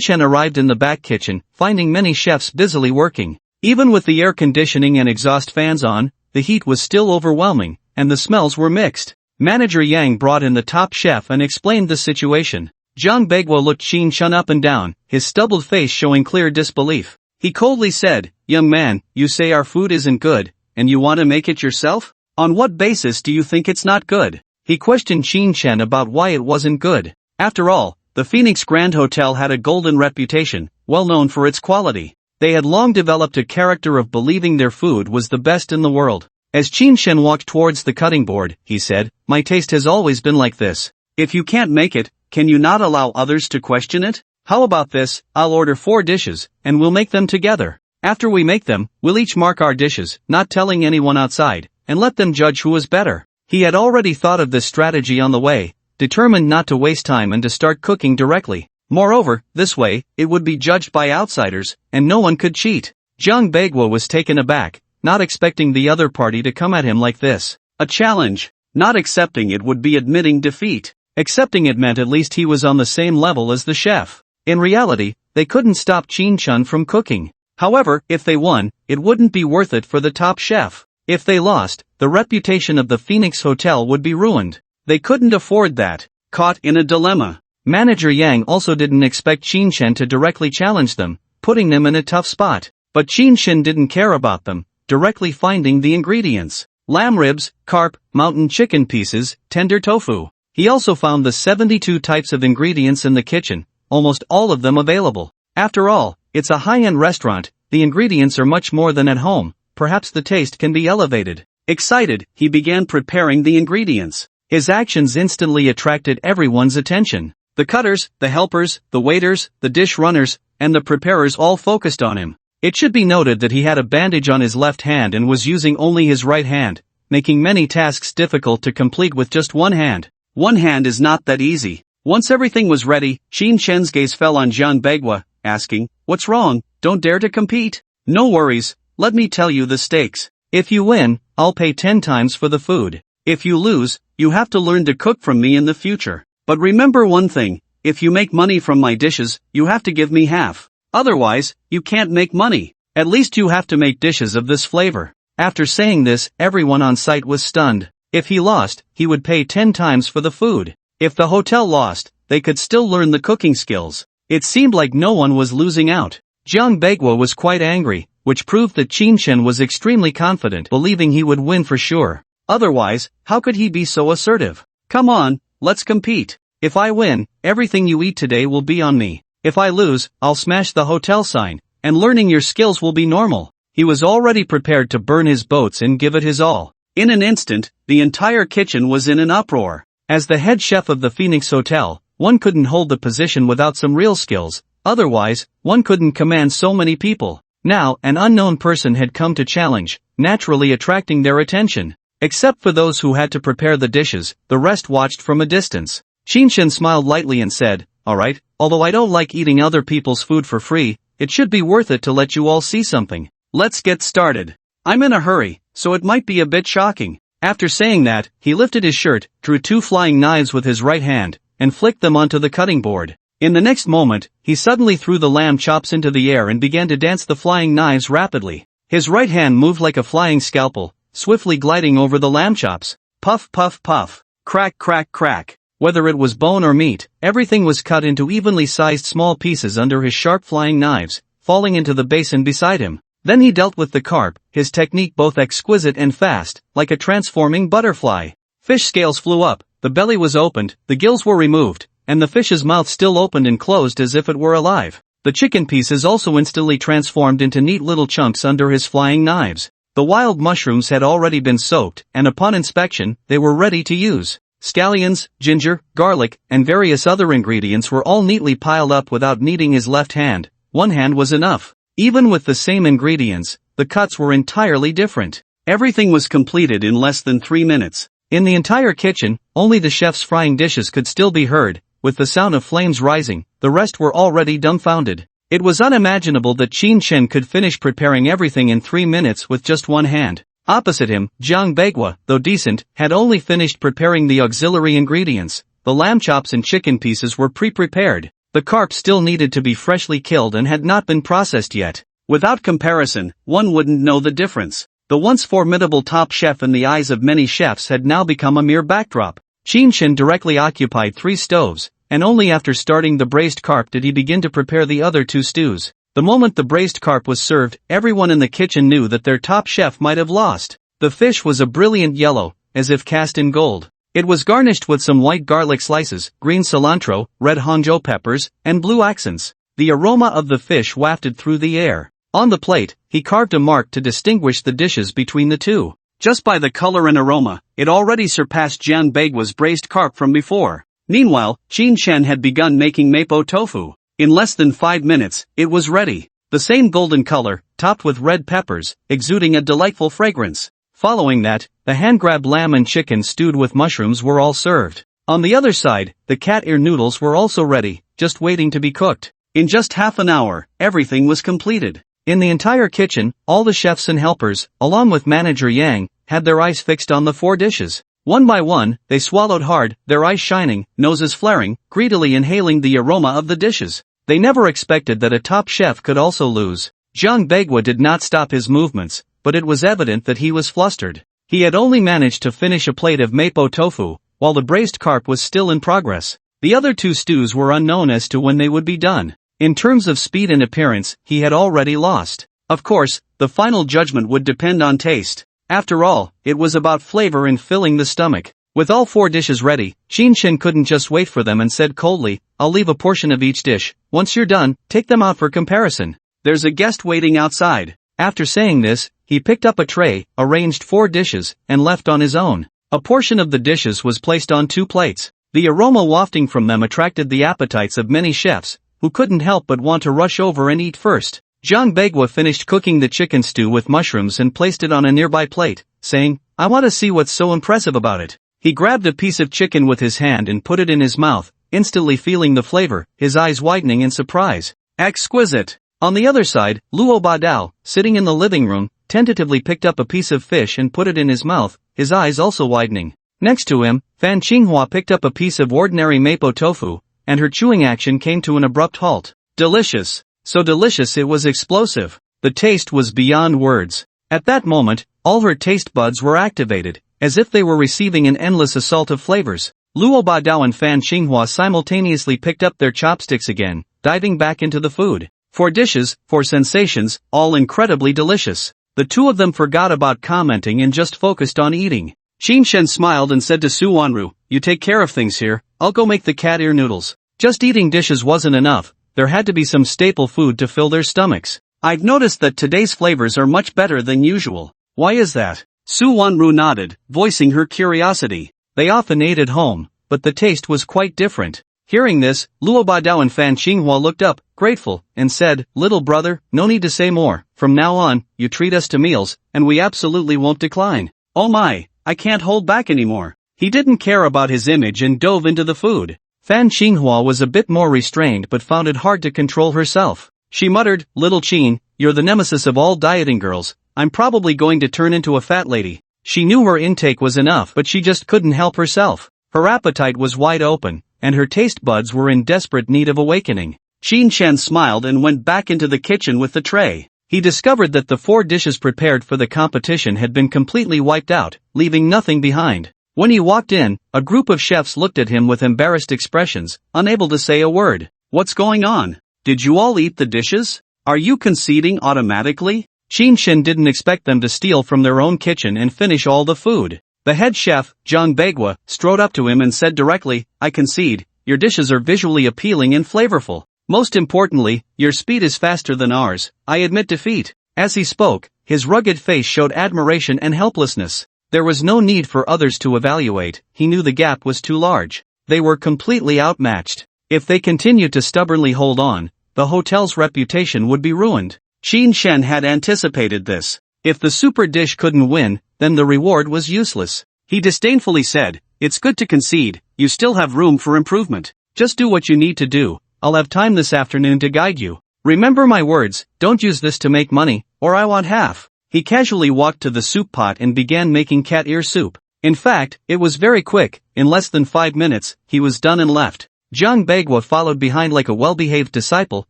Chen arrived in the back kitchen, finding many chefs busily working. Even with the air conditioning and exhaust fans on, the heat was still overwhelming, and the smells were mixed. Manager Yang brought in the top chef and explained the situation. Zhang Beiguo looked Qin Chen up and down, his stubbled face showing clear disbelief. He coldly said, "Young man, you say our food isn't good, and you want to make it yourself? On what basis do you think it's not good?" He questioned Qin Chen about why it wasn't good. After all, the Phoenix Grand Hotel had a golden reputation, well known for its quality. They had long developed a character of believing their food was the best in the world. As Qin Chen walked towards the cutting board, he said, "My taste has always been like this. If you can't make it, can you not allow others to question it? How about this, I'll order 4 dishes, and we'll make them together. After we make them, we'll each mark our dishes, not telling anyone outside, and let them judge who is better." He had already thought of this strategy on the way, determined not to waste time and to start cooking directly. Moreover, this way, it would be judged by outsiders, and no one could cheat. Zhang Beiguo was taken aback, not expecting the other party to come at him like this. A challenge. Not accepting it would be admitting defeat. Accepting it meant at least he was on the same level as the chef. In reality, they couldn't stop Qin Chen from cooking. However, if they won, it wouldn't be worth it for the top chef. If they lost, the reputation of the Phoenix Hotel would be ruined. They couldn't afford that. Caught in a dilemma. Manager Yang also didn't expect Qin Chen to directly challenge them, putting them in a tough spot. But Qin Chen didn't care about them, directly finding the ingredients. Lamb ribs, carp, mountain chicken pieces, tender tofu. He also found the 72 types of ingredients in the kitchen, almost all of them available. After all, it's a high-end restaurant, the ingredients are much more than at home, perhaps the taste can be elevated. Excited, he began preparing the ingredients. His actions instantly attracted everyone's attention. The cutters, the helpers, the waiters, the dish runners, and the preparers all focused on him. It should be noted that he had a bandage on his left hand and was using only his right hand, making many tasks difficult to complete with just one hand. One hand is not that easy. Once everything was ready, Qin Shen's gaze fell on Jiang Bagua, asking, "What's wrong? Don't dare to compete?" "No worries, let me tell you the stakes. If you win, I'll pay 10 times for the food. If you lose, you have to learn to cook from me in the future. But remember one thing, if you make money from my dishes, you have to give me half. Otherwise, you can't make money. At least you have to make dishes of this flavor." After saying this, everyone on site was stunned. If he lost, he would pay 10 times for the food. If the hotel lost, they could still learn the cooking skills. It seemed like no one was losing out. Jiang Bagua was quite angry, which proved that Qin Shen was extremely confident, believing he would win for sure. Otherwise, how could he be so assertive? "Come on, let's compete. If I win, everything you eat today will be on me. If I lose, I'll smash the hotel sign, and learning your skills will be normal." He was already prepared to burn his boats and give it his all. In an instant, the entire kitchen was in an uproar. As the head chef of the Phoenix Hotel, one couldn't hold the position without some real skills, otherwise, one couldn't command so many people. Now, an unknown person had come to challenge, naturally attracting their attention. Except for those who had to prepare the dishes, the rest watched from a distance. Qin Shen smiled lightly and said, "Alright, although I don't like eating other people's food for free, it should be worth it to let you all see something. Let's get started. I'm in a hurry, so it might be a bit shocking." After saying that, he lifted his shirt, drew 2 flying knives with his right hand, and flicked them onto the cutting board. In the next moment, he suddenly threw the lamb chops into the air and began to dance the flying knives rapidly. His right hand moved like a flying scalpel, swiftly gliding over the lamb chops. Puff puff puff, crack crack crack. Whether it was bone or meat, everything was cut into evenly sized small pieces under his sharp flying knives, falling into the basin beside him. Then he dealt with the carp, his technique both exquisite and fast, like a transforming butterfly. Fish scales flew up, the belly was opened, the gills were removed, and the fish's mouth still opened and closed as if it were alive. The chicken pieces also instantly transformed into neat little chunks under his flying knives. The wild mushrooms had already been soaked, and upon inspection, they were ready to use. Scallions, ginger, garlic, and various other ingredients were all neatly piled up without needing his left hand. One hand was enough. Even with the same ingredients, the cuts were entirely different. Everything was completed in less than 3 minutes. In the entire kitchen, only the chef's frying dishes could still be heard, with the sound of flames rising. The rest were already dumbfounded. It was unimaginable that Qin Shen could finish preparing everything in 3 minutes with just one hand. Opposite him, Jiang Bagua, though decent, had only finished preparing the auxiliary ingredients. The lamb chops and chicken pieces were pre-prepared. The carp still needed to be freshly killed and had not been processed yet. Without comparison, one wouldn't know the difference. The once formidable top chef in the eyes of many chefs had now become a mere backdrop. Qin Shen directly occupied 3 stoves, and only after starting the braised carp did he begin to prepare the other 2 stews. The moment the braised carp was served, everyone in the kitchen knew that their top chef might have lost. The fish was a brilliant yellow, as if cast in gold. It was garnished with some white garlic slices, green cilantro, red honjo peppers, and blue accents. The aroma of the fish wafted through the air. On the plate, he carved a mark to distinguish the dishes between the two. Just by the color and aroma, it already surpassed Jiang Bagua's braised carp from before. Meanwhile, Qin Shen had begun making mapo tofu. In less than 5 minutes, it was ready. The same golden color, topped with red peppers, exuding a delightful fragrance. Following that, the hand-grabbed lamb and chicken stewed with mushrooms were all served. On the other side, the cat ear noodles were also ready, just waiting to be cooked. In just half an hour, everything was completed. In the entire kitchen, all the chefs and helpers, along with manager Yang, had their eyes fixed on the 4 dishes. One by one, they swallowed hard, their eyes shining, noses flaring, greedily inhaling the aroma of the dishes. They never expected that a top chef could also lose. Jiang Bagua did not stop his movements, but it was evident that he was flustered. He had only managed to finish a plate of mapo tofu, while the braised carp was still in progress. The other 2 stews were unknown as to when they would be done. In terms of speed and appearance, he had already lost. Of course, the final judgment would depend on taste. After all, it was about flavor and filling the stomach. With all 4 dishes ready, Qin Shen couldn't just wait for them and said coldly, "I'll leave a portion of each dish. Once you're done, take them out for comparison. There's a guest waiting outside." After saying this, he picked up a tray, arranged 4 dishes, and left on his own. A portion of the dishes was placed on 2 plates. The aroma wafting from them attracted the appetites of many chefs, who couldn't help but want to rush over and eat first. Zhang Bagua finished cooking the chicken stew with mushrooms and placed it on a nearby plate, saying, I want to see what's so impressive about it. He grabbed a piece of chicken with his hand and put it in his mouth, instantly feeling the flavor, his eyes widening in surprise. Exquisite! On the other side, Luo Badao, sitting in the living room, tentatively picked up a piece of fish and put it in his mouth, his eyes also widening. Next to him, Fan Qinghua picked up a piece of ordinary mapo tofu, and her chewing action came to an abrupt halt. Delicious! So delicious it was explosive. The taste was beyond words. At that moment, all her taste buds were activated, as if they were receiving an endless assault of flavors. Luo Badao and Fan Qinghua simultaneously picked up their chopsticks again, diving back into the food. For dishes, for sensations, all incredibly delicious. The two of them forgot about commenting and just focused on eating. Qin Shen smiled and said to Su Wanru, you take care of things here, I'll go make the cat ear noodles. Just eating dishes wasn't enough, there had to be some staple food to fill their stomachs. I've noticed that today's flavors are much better than usual. Why is that? Su Wanru nodded, voicing her curiosity. They often ate at home, but the taste was quite different. Hearing this, Luo Badao and Fan Qinghua looked up, grateful, and said, little brother, no need to say more. From now on, you treat us to meals, and we absolutely won't decline. Oh my, I can't hold back anymore. He didn't care about his image and dove into the food. Fan Qinghua was a bit more restrained but found it hard to control herself. She muttered, little Qin, you're the nemesis of all dieting girls, I'm probably going to turn into a fat lady. She knew her intake was enough but she just couldn't help herself. Her appetite was wide open, and her taste buds were in desperate need of awakening. Qin Shen smiled and went back into the kitchen with the tray. He discovered that the 4 dishes prepared for the competition had been completely wiped out, leaving nothing behind. When he walked in, a group of chefs looked at him with embarrassed expressions, unable to say a word. What's going on? Did you all eat the dishes? Are you conceding automatically? Qin Shen didn't expect them to steal from their own kitchen and finish all the food. The head chef, Zhang Bagua, strode up to him and said directly, I concede, your dishes are visually appealing and flavorful. Most importantly, your speed is faster than ours. I admit defeat. As he spoke, his rugged face showed admiration and helplessness. There was no need for others to evaluate, he knew the gap was too large. They were completely outmatched. If they continued to stubbornly hold on, the hotel's reputation would be ruined. Qin Shen had anticipated this. If the super dish couldn't win, then the reward was useless. He disdainfully said, it's good to concede, you still have room for improvement. Just do what you need to do, I'll have time this afternoon to guide you. Remember my words, don't use this to make money, or I want half. He casually walked to the soup pot and began making cat ear soup. In fact, it was very quick, in less than 5 minutes, he was done and left. Zhang Bagua followed behind like a well-behaved disciple,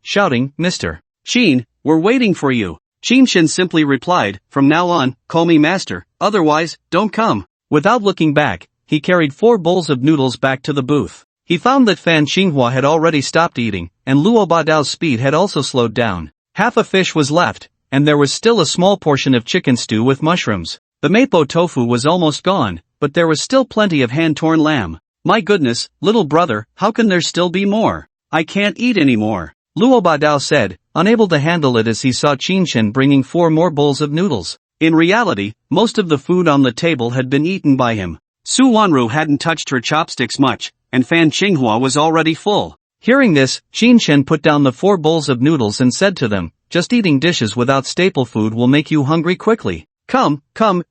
shouting, Mr. Qin, we're waiting for you. Qin Shen simply replied, from now on, call me master, otherwise, don't come. Without looking back, he carried 4 bowls of noodles back to the booth. He found that Fan Qinghua had already stopped eating, and Luo Badao's speed had also slowed down. Half a fish was left, and there was still a small portion of chicken stew with mushrooms. The mapo tofu was almost gone, but there was still plenty of hand-torn lamb. My goodness, little brother, how can there still be more? I can't eat anymore. Luo Badao said, unable to handle it as he saw Qin Shen bringing 4 more bowls of noodles. In reality, most of the food on the table had been eaten by him. Su Wanru hadn't touched her chopsticks much, and Fan Qinghua was already full. Hearing this, Qin Shen put down the 4 bowls of noodles and said to them, just eating dishes without staple food will make you hungry quickly. Come,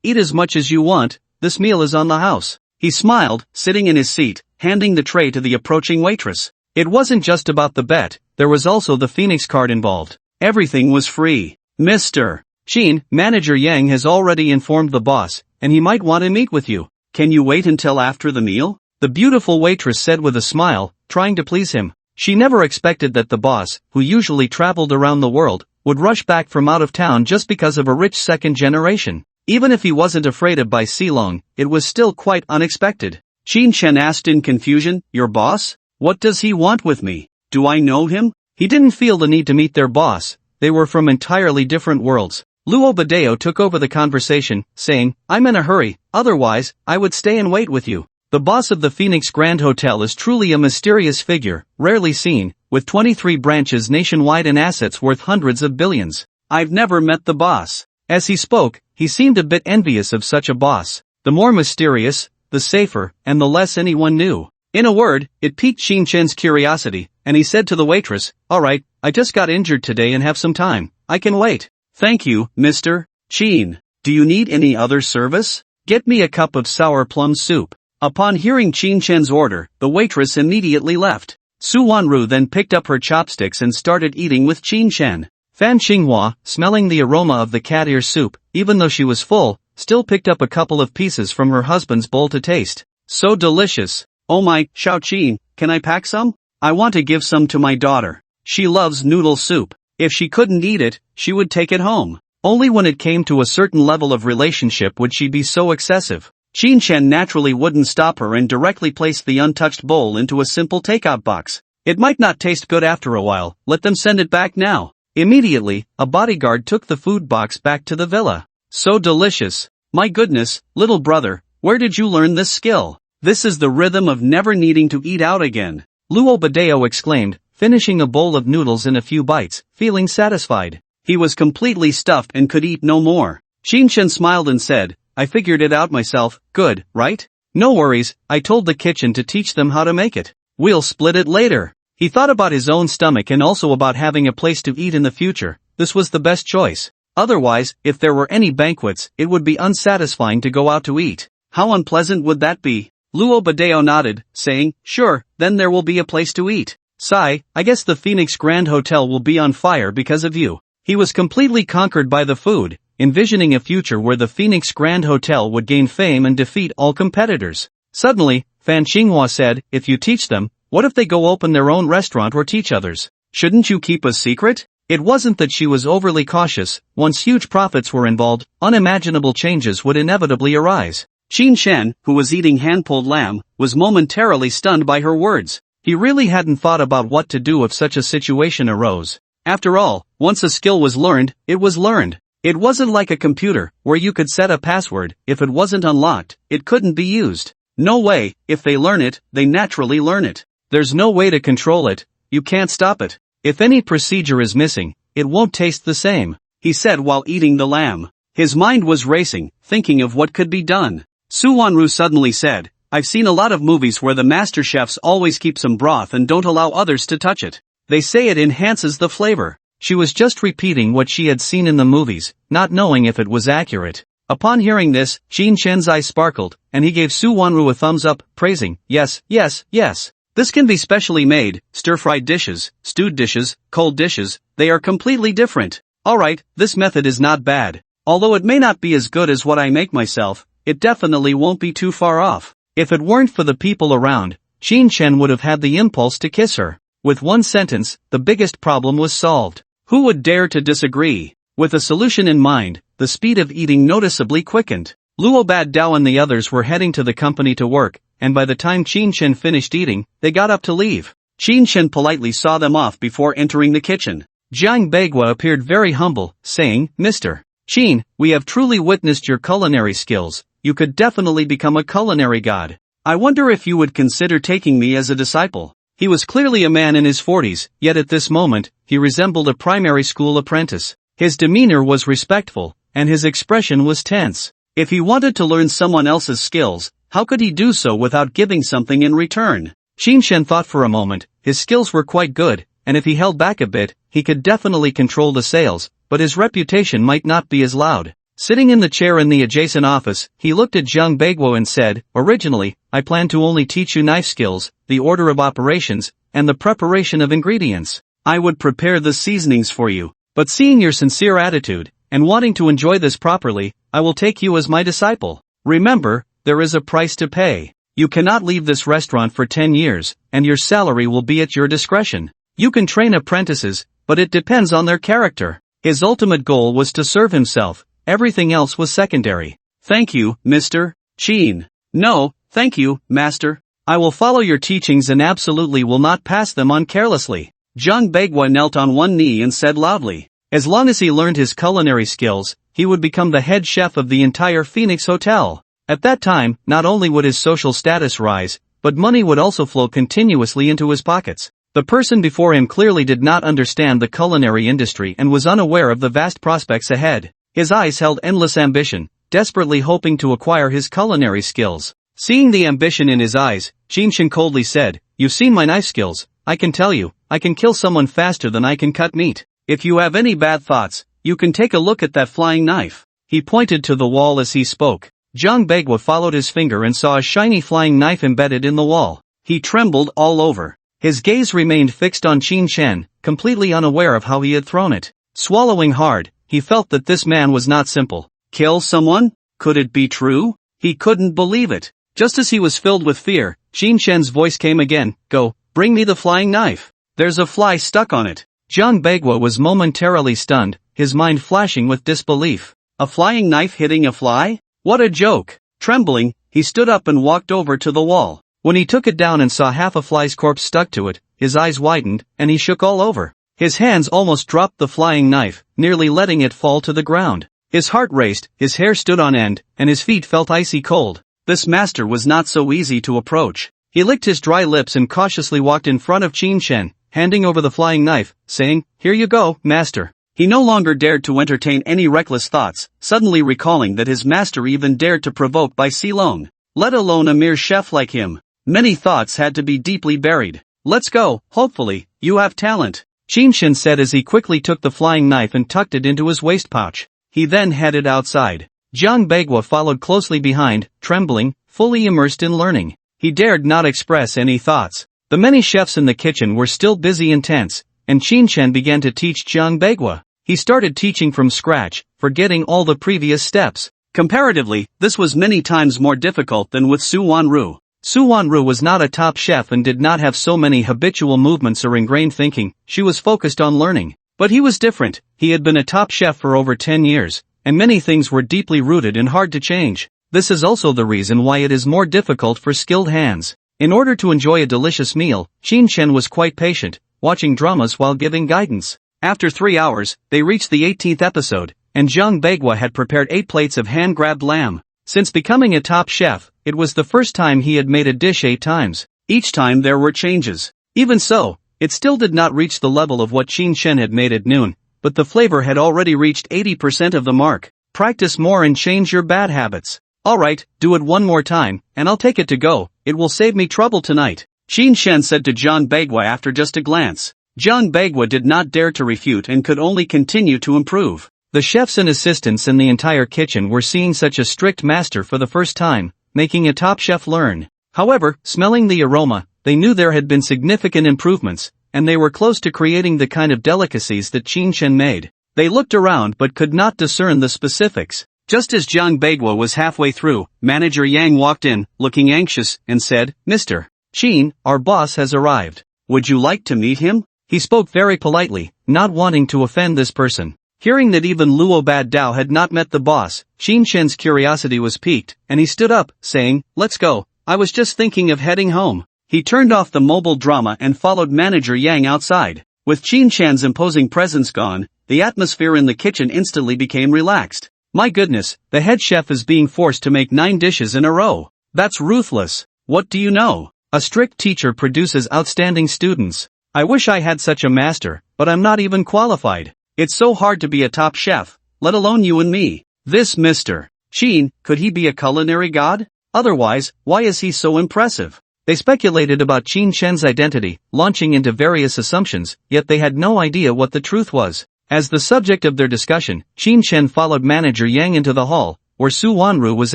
eat as much as you want, this meal is on the house. He smiled, sitting in his seat, handing the tray to the approaching waitress. It wasn't just about the bet, there was also the Phoenix card involved. Everything was free. Mr. Qin, Manager Yang has already informed the boss, and he might want to meet with you. Can you wait until after the meal? The beautiful waitress said with a smile, trying to please him. She never expected that the boss, who usually traveled around the world, would rush back from out of town just because of a rich second generation. Even if he wasn't afraid of Bai Silong, it was still quite unexpected. Qin Shen asked in confusion, your boss? What does he want with me? Do I know him? He didn't feel the need to meet their boss, they were from entirely different worlds. Luo Badeo took over the conversation, saying, I'm in a hurry, otherwise, I would stay and wait with you. The boss of the Phoenix Grand Hotel is truly a mysterious figure, rarely seen, with 23 branches nationwide and assets worth hundreds of billions. I've never met the boss. As he spoke, he seemed a bit envious of such a boss. The more mysterious, the safer, and the less anyone knew. In a word, it piqued Qin Shen's curiosity, and he said to the waitress, alright, I just got injured today and have some time, I can wait. Thank you, Mr. Chin. Do you need any other service? Get me a cup of sour plum soup. Upon hearing Chin Chen's order, the waitress immediately left. Su Wanru then picked up her chopsticks and started eating with Chin Chen. Fan Xinghua, smelling the aroma of the cat ear soup, even though she was full, still picked up a couple of pieces from her husband's bowl to taste. So delicious. Oh my, Xiao Qin, can I pack some? I want to give some to my daughter. She loves noodle soup. If she couldn't eat it, she would take it home. Only when it came to a certain level of relationship would she be so excessive. Chin Chen naturally wouldn't stop her and directly placed the untouched bowl into a simple takeout box. It might not taste good after a while, let them send it back now. Immediately, a bodyguard took the food box back to the villa. So delicious. My goodness, little brother, where did you learn this skill? This is the rhythm of never needing to eat out again. Luo Badeo exclaimed, finishing a bowl of noodles in a few bites, feeling satisfied. He was completely stuffed and could eat no more. Chin Chen smiled and said, I figured it out myself, good, right? No worries, I told the kitchen to teach them how to make it. We'll split it later. He thought about his own stomach and also about having a place to eat in the future. This was the best choice. Otherwise, if there were any banquets, it would be unsatisfying to go out to eat. How unpleasant would that be? Luo Badeo nodded, saying, sure, then there will be a place to eat. Sigh, I guess the Phoenix Grand Hotel will be on fire because of you. He was completely conquered by the food, envisioning a future where the Phoenix Grand Hotel would gain fame and defeat all competitors. Suddenly, Fan Xinghua said, if you teach them, what if they go open their own restaurant or teach others? Shouldn't you keep a secret? It wasn't that she was overly cautious. Once huge profits were involved, unimaginable changes would inevitably arise. Chin Chen, who was eating hand-pulled lamb, was momentarily stunned by her words. He really hadn't thought about what to do if such a situation arose. After all, once a skill was learned, it was learned. It wasn't like a computer, where you could set a password. If it wasn't unlocked, it couldn't be used. No way, if they learn it, they naturally learn it. There's no way to control it, you can't stop it. If any procedure is missing, it won't taste the same, he said while eating the lamb. His mind was racing, thinking of what could be done. Su Wanru suddenly said, I've seen a lot of movies where the master chefs always keep some broth and don't allow others to touch it. They say it enhances the flavor. She was just repeating what she had seen in the movies, not knowing if it was accurate. Upon hearing this, Chin Chen's eyes sparkled, and he gave Su Wanru a thumbs up, praising, yes, yes, yes. This can be specially made, stir-fried dishes, stewed dishes, cold dishes, they are completely different. Alright, this method is not bad. Although it may not be as good as what I make myself, it definitely won't be too far off. If it weren't for the people around, Chin Chen would have had the impulse to kiss her. With one sentence, the biggest problem was solved. Who would dare to disagree? With a solution in mind, the speed of eating noticeably quickened. Luo Bad Dao and the others were heading to the company to work, and by the time Chin Chen finished eating, they got up to leave. Chin Chen politely saw them off before entering the kitchen. Jiang Bagua appeared very humble, saying, Mr. Chin, we have truly witnessed your culinary skills. You could definitely become a culinary god. I wonder if you would consider taking me as a disciple. He was clearly a man in his 40s, yet at this moment, he resembled a primary school apprentice. His demeanor was respectful, and his expression was tense. If he wanted to learn someone else's skills, how could he do so without giving something in return? Chin Chen thought for a moment. His skills were quite good, and if he held back a bit, he could definitely control the sales, but his reputation might not be as loud. Sitting in the chair in the adjacent office, he looked at Jiang Bagua and said, originally, I planned to only teach you knife skills, the order of operations, and the preparation of ingredients. I would prepare the seasonings for you, but seeing your sincere attitude, and wanting to enjoy this properly, I will take you as my disciple. Remember, there is a price to pay. You cannot leave this restaurant for 10 years, and your salary will be at your discretion. You can train apprentices, but it depends on their character. His ultimate goal was to serve himself. Everything else was secondary. Thank you, Mr. Chin. No, thank you, Master. I will follow your teachings and absolutely will not pass them on carelessly. Jiang Bagua knelt on one knee and said loudly. As long as he learned his culinary skills, he would become the head chef of the entire Phoenix Hotel. At that time, not only would his social status rise, but money would also flow continuously into his pockets. The person before him clearly did not understand the culinary industry and was unaware of the vast prospects ahead. His eyes held endless ambition, desperately hoping to acquire his culinary skills. Seeing the ambition in his eyes, Chin Chen coldly said, You've seen my knife skills, I can tell you, I can kill someone faster than I can cut meat. If you have any bad thoughts, you can take a look at that flying knife. He pointed to the wall as he spoke. Zhang Bagua followed his finger and saw a shiny flying knife embedded in the wall. He trembled all over. His gaze remained fixed on Qin Shen, completely unaware of how he had thrown it. Swallowing hard, he felt that this man was not simple. Kill someone? Could it be true? He couldn't believe it. Just as he was filled with fear, Qin Shen's voice came again. Go, bring me the flying knife. There's a fly stuck on it. Zhang Bagua was momentarily stunned, his mind flashing with disbelief. A flying knife hitting a fly? What a joke! Trembling, he stood up and walked over to the wall. When he took it down and saw half a fly's corpse stuck to it, his eyes widened, and he shook all over. His hands almost dropped the flying knife, nearly letting it fall to the ground. His heart raced, his hair stood on end, and his feet felt icy cold. This master was not so easy to approach. He licked his dry lips and cautiously walked in front of Qin Shen, handing over the flying knife, saying, "Here you go, master." He no longer dared to entertain any reckless thoughts, suddenly recalling that his master even dared to provoke Bai Silong, let alone a mere chef like him. Many thoughts had to be deeply buried. "Let's go, hopefully, you have talent," Qin Shen said as he quickly took the flying knife and tucked it into his waist pouch. He then headed outside. Zhang Bagua followed closely behind, trembling, fully immersed in learning. He dared not express any thoughts. The many chefs in the kitchen were still busy and tense, and Qin Shen began to teach Zhang Bagua. He started teaching from scratch, forgetting all the previous steps. Comparatively, this was many times more difficult than with Su Wanru. Su Wanru was not a top chef and did not have so many habitual movements or ingrained thinking. She was focused on learning. But he was different. He had been a top chef for over 10 years, and many things were deeply rooted and hard to change. This is also the reason why it is more difficult for skilled hands. In order to enjoy a delicious meal, Qin Shen was quite patient, watching dramas while giving guidance. After 3 hours, they reached the 18th episode, and Zhang Bagua had prepared 8 plates of hand-grabbed lamb. Since becoming a top chef, it was the first time he had made a dish 8 times. Each time there were changes. Even so, it still did not reach the level of what Qin Shen had made at noon, but the flavor had already reached 80% of the mark. Practice more and change your bad habits. Alright, do it one more time, and I'll take it to go. It will save me trouble tonight, Qin Shen said to Zhang Bagua after just a glance. Zhang Bagua did not dare to refute and could only continue to improve. The chefs and assistants in the entire kitchen were seeing such a strict master for the first time, making a top chef learn. However, smelling the aroma, they knew there had been significant improvements, and they were close to creating the kind of delicacies that Qin Shen made. They looked around but could not discern the specifics. Just as Zhang Bagua was halfway through, Manager Yang walked in, looking anxious, and said, "Mr. Qin, our boss has arrived. Would you like to meet him?" He spoke very politely, not wanting to offend this person. Hearing that even Luo Bad Dao had not met the boss, Qin Shen's curiosity was piqued, and he stood up, saying, "Let's go, I was just thinking of heading home." He turned off the mobile drama and followed Manager Yang outside. With Qin Shen's imposing presence gone, the atmosphere in the kitchen instantly became relaxed. My goodness, the head chef is being forced to make 9 dishes in a row. That's ruthless. What do you know? A strict teacher produces outstanding students. I wish I had such a master, but I'm not even qualified. It's so hard to be a top chef, let alone you and me. This Mr. Qin, could he be a culinary god? Otherwise, why is he so impressive? They speculated about Qin Shen's identity, launching into various assumptions, yet they had no idea what the truth was. As the subject of their discussion, Qin Shen followed Manager Yang into the hall, where Su Wanru was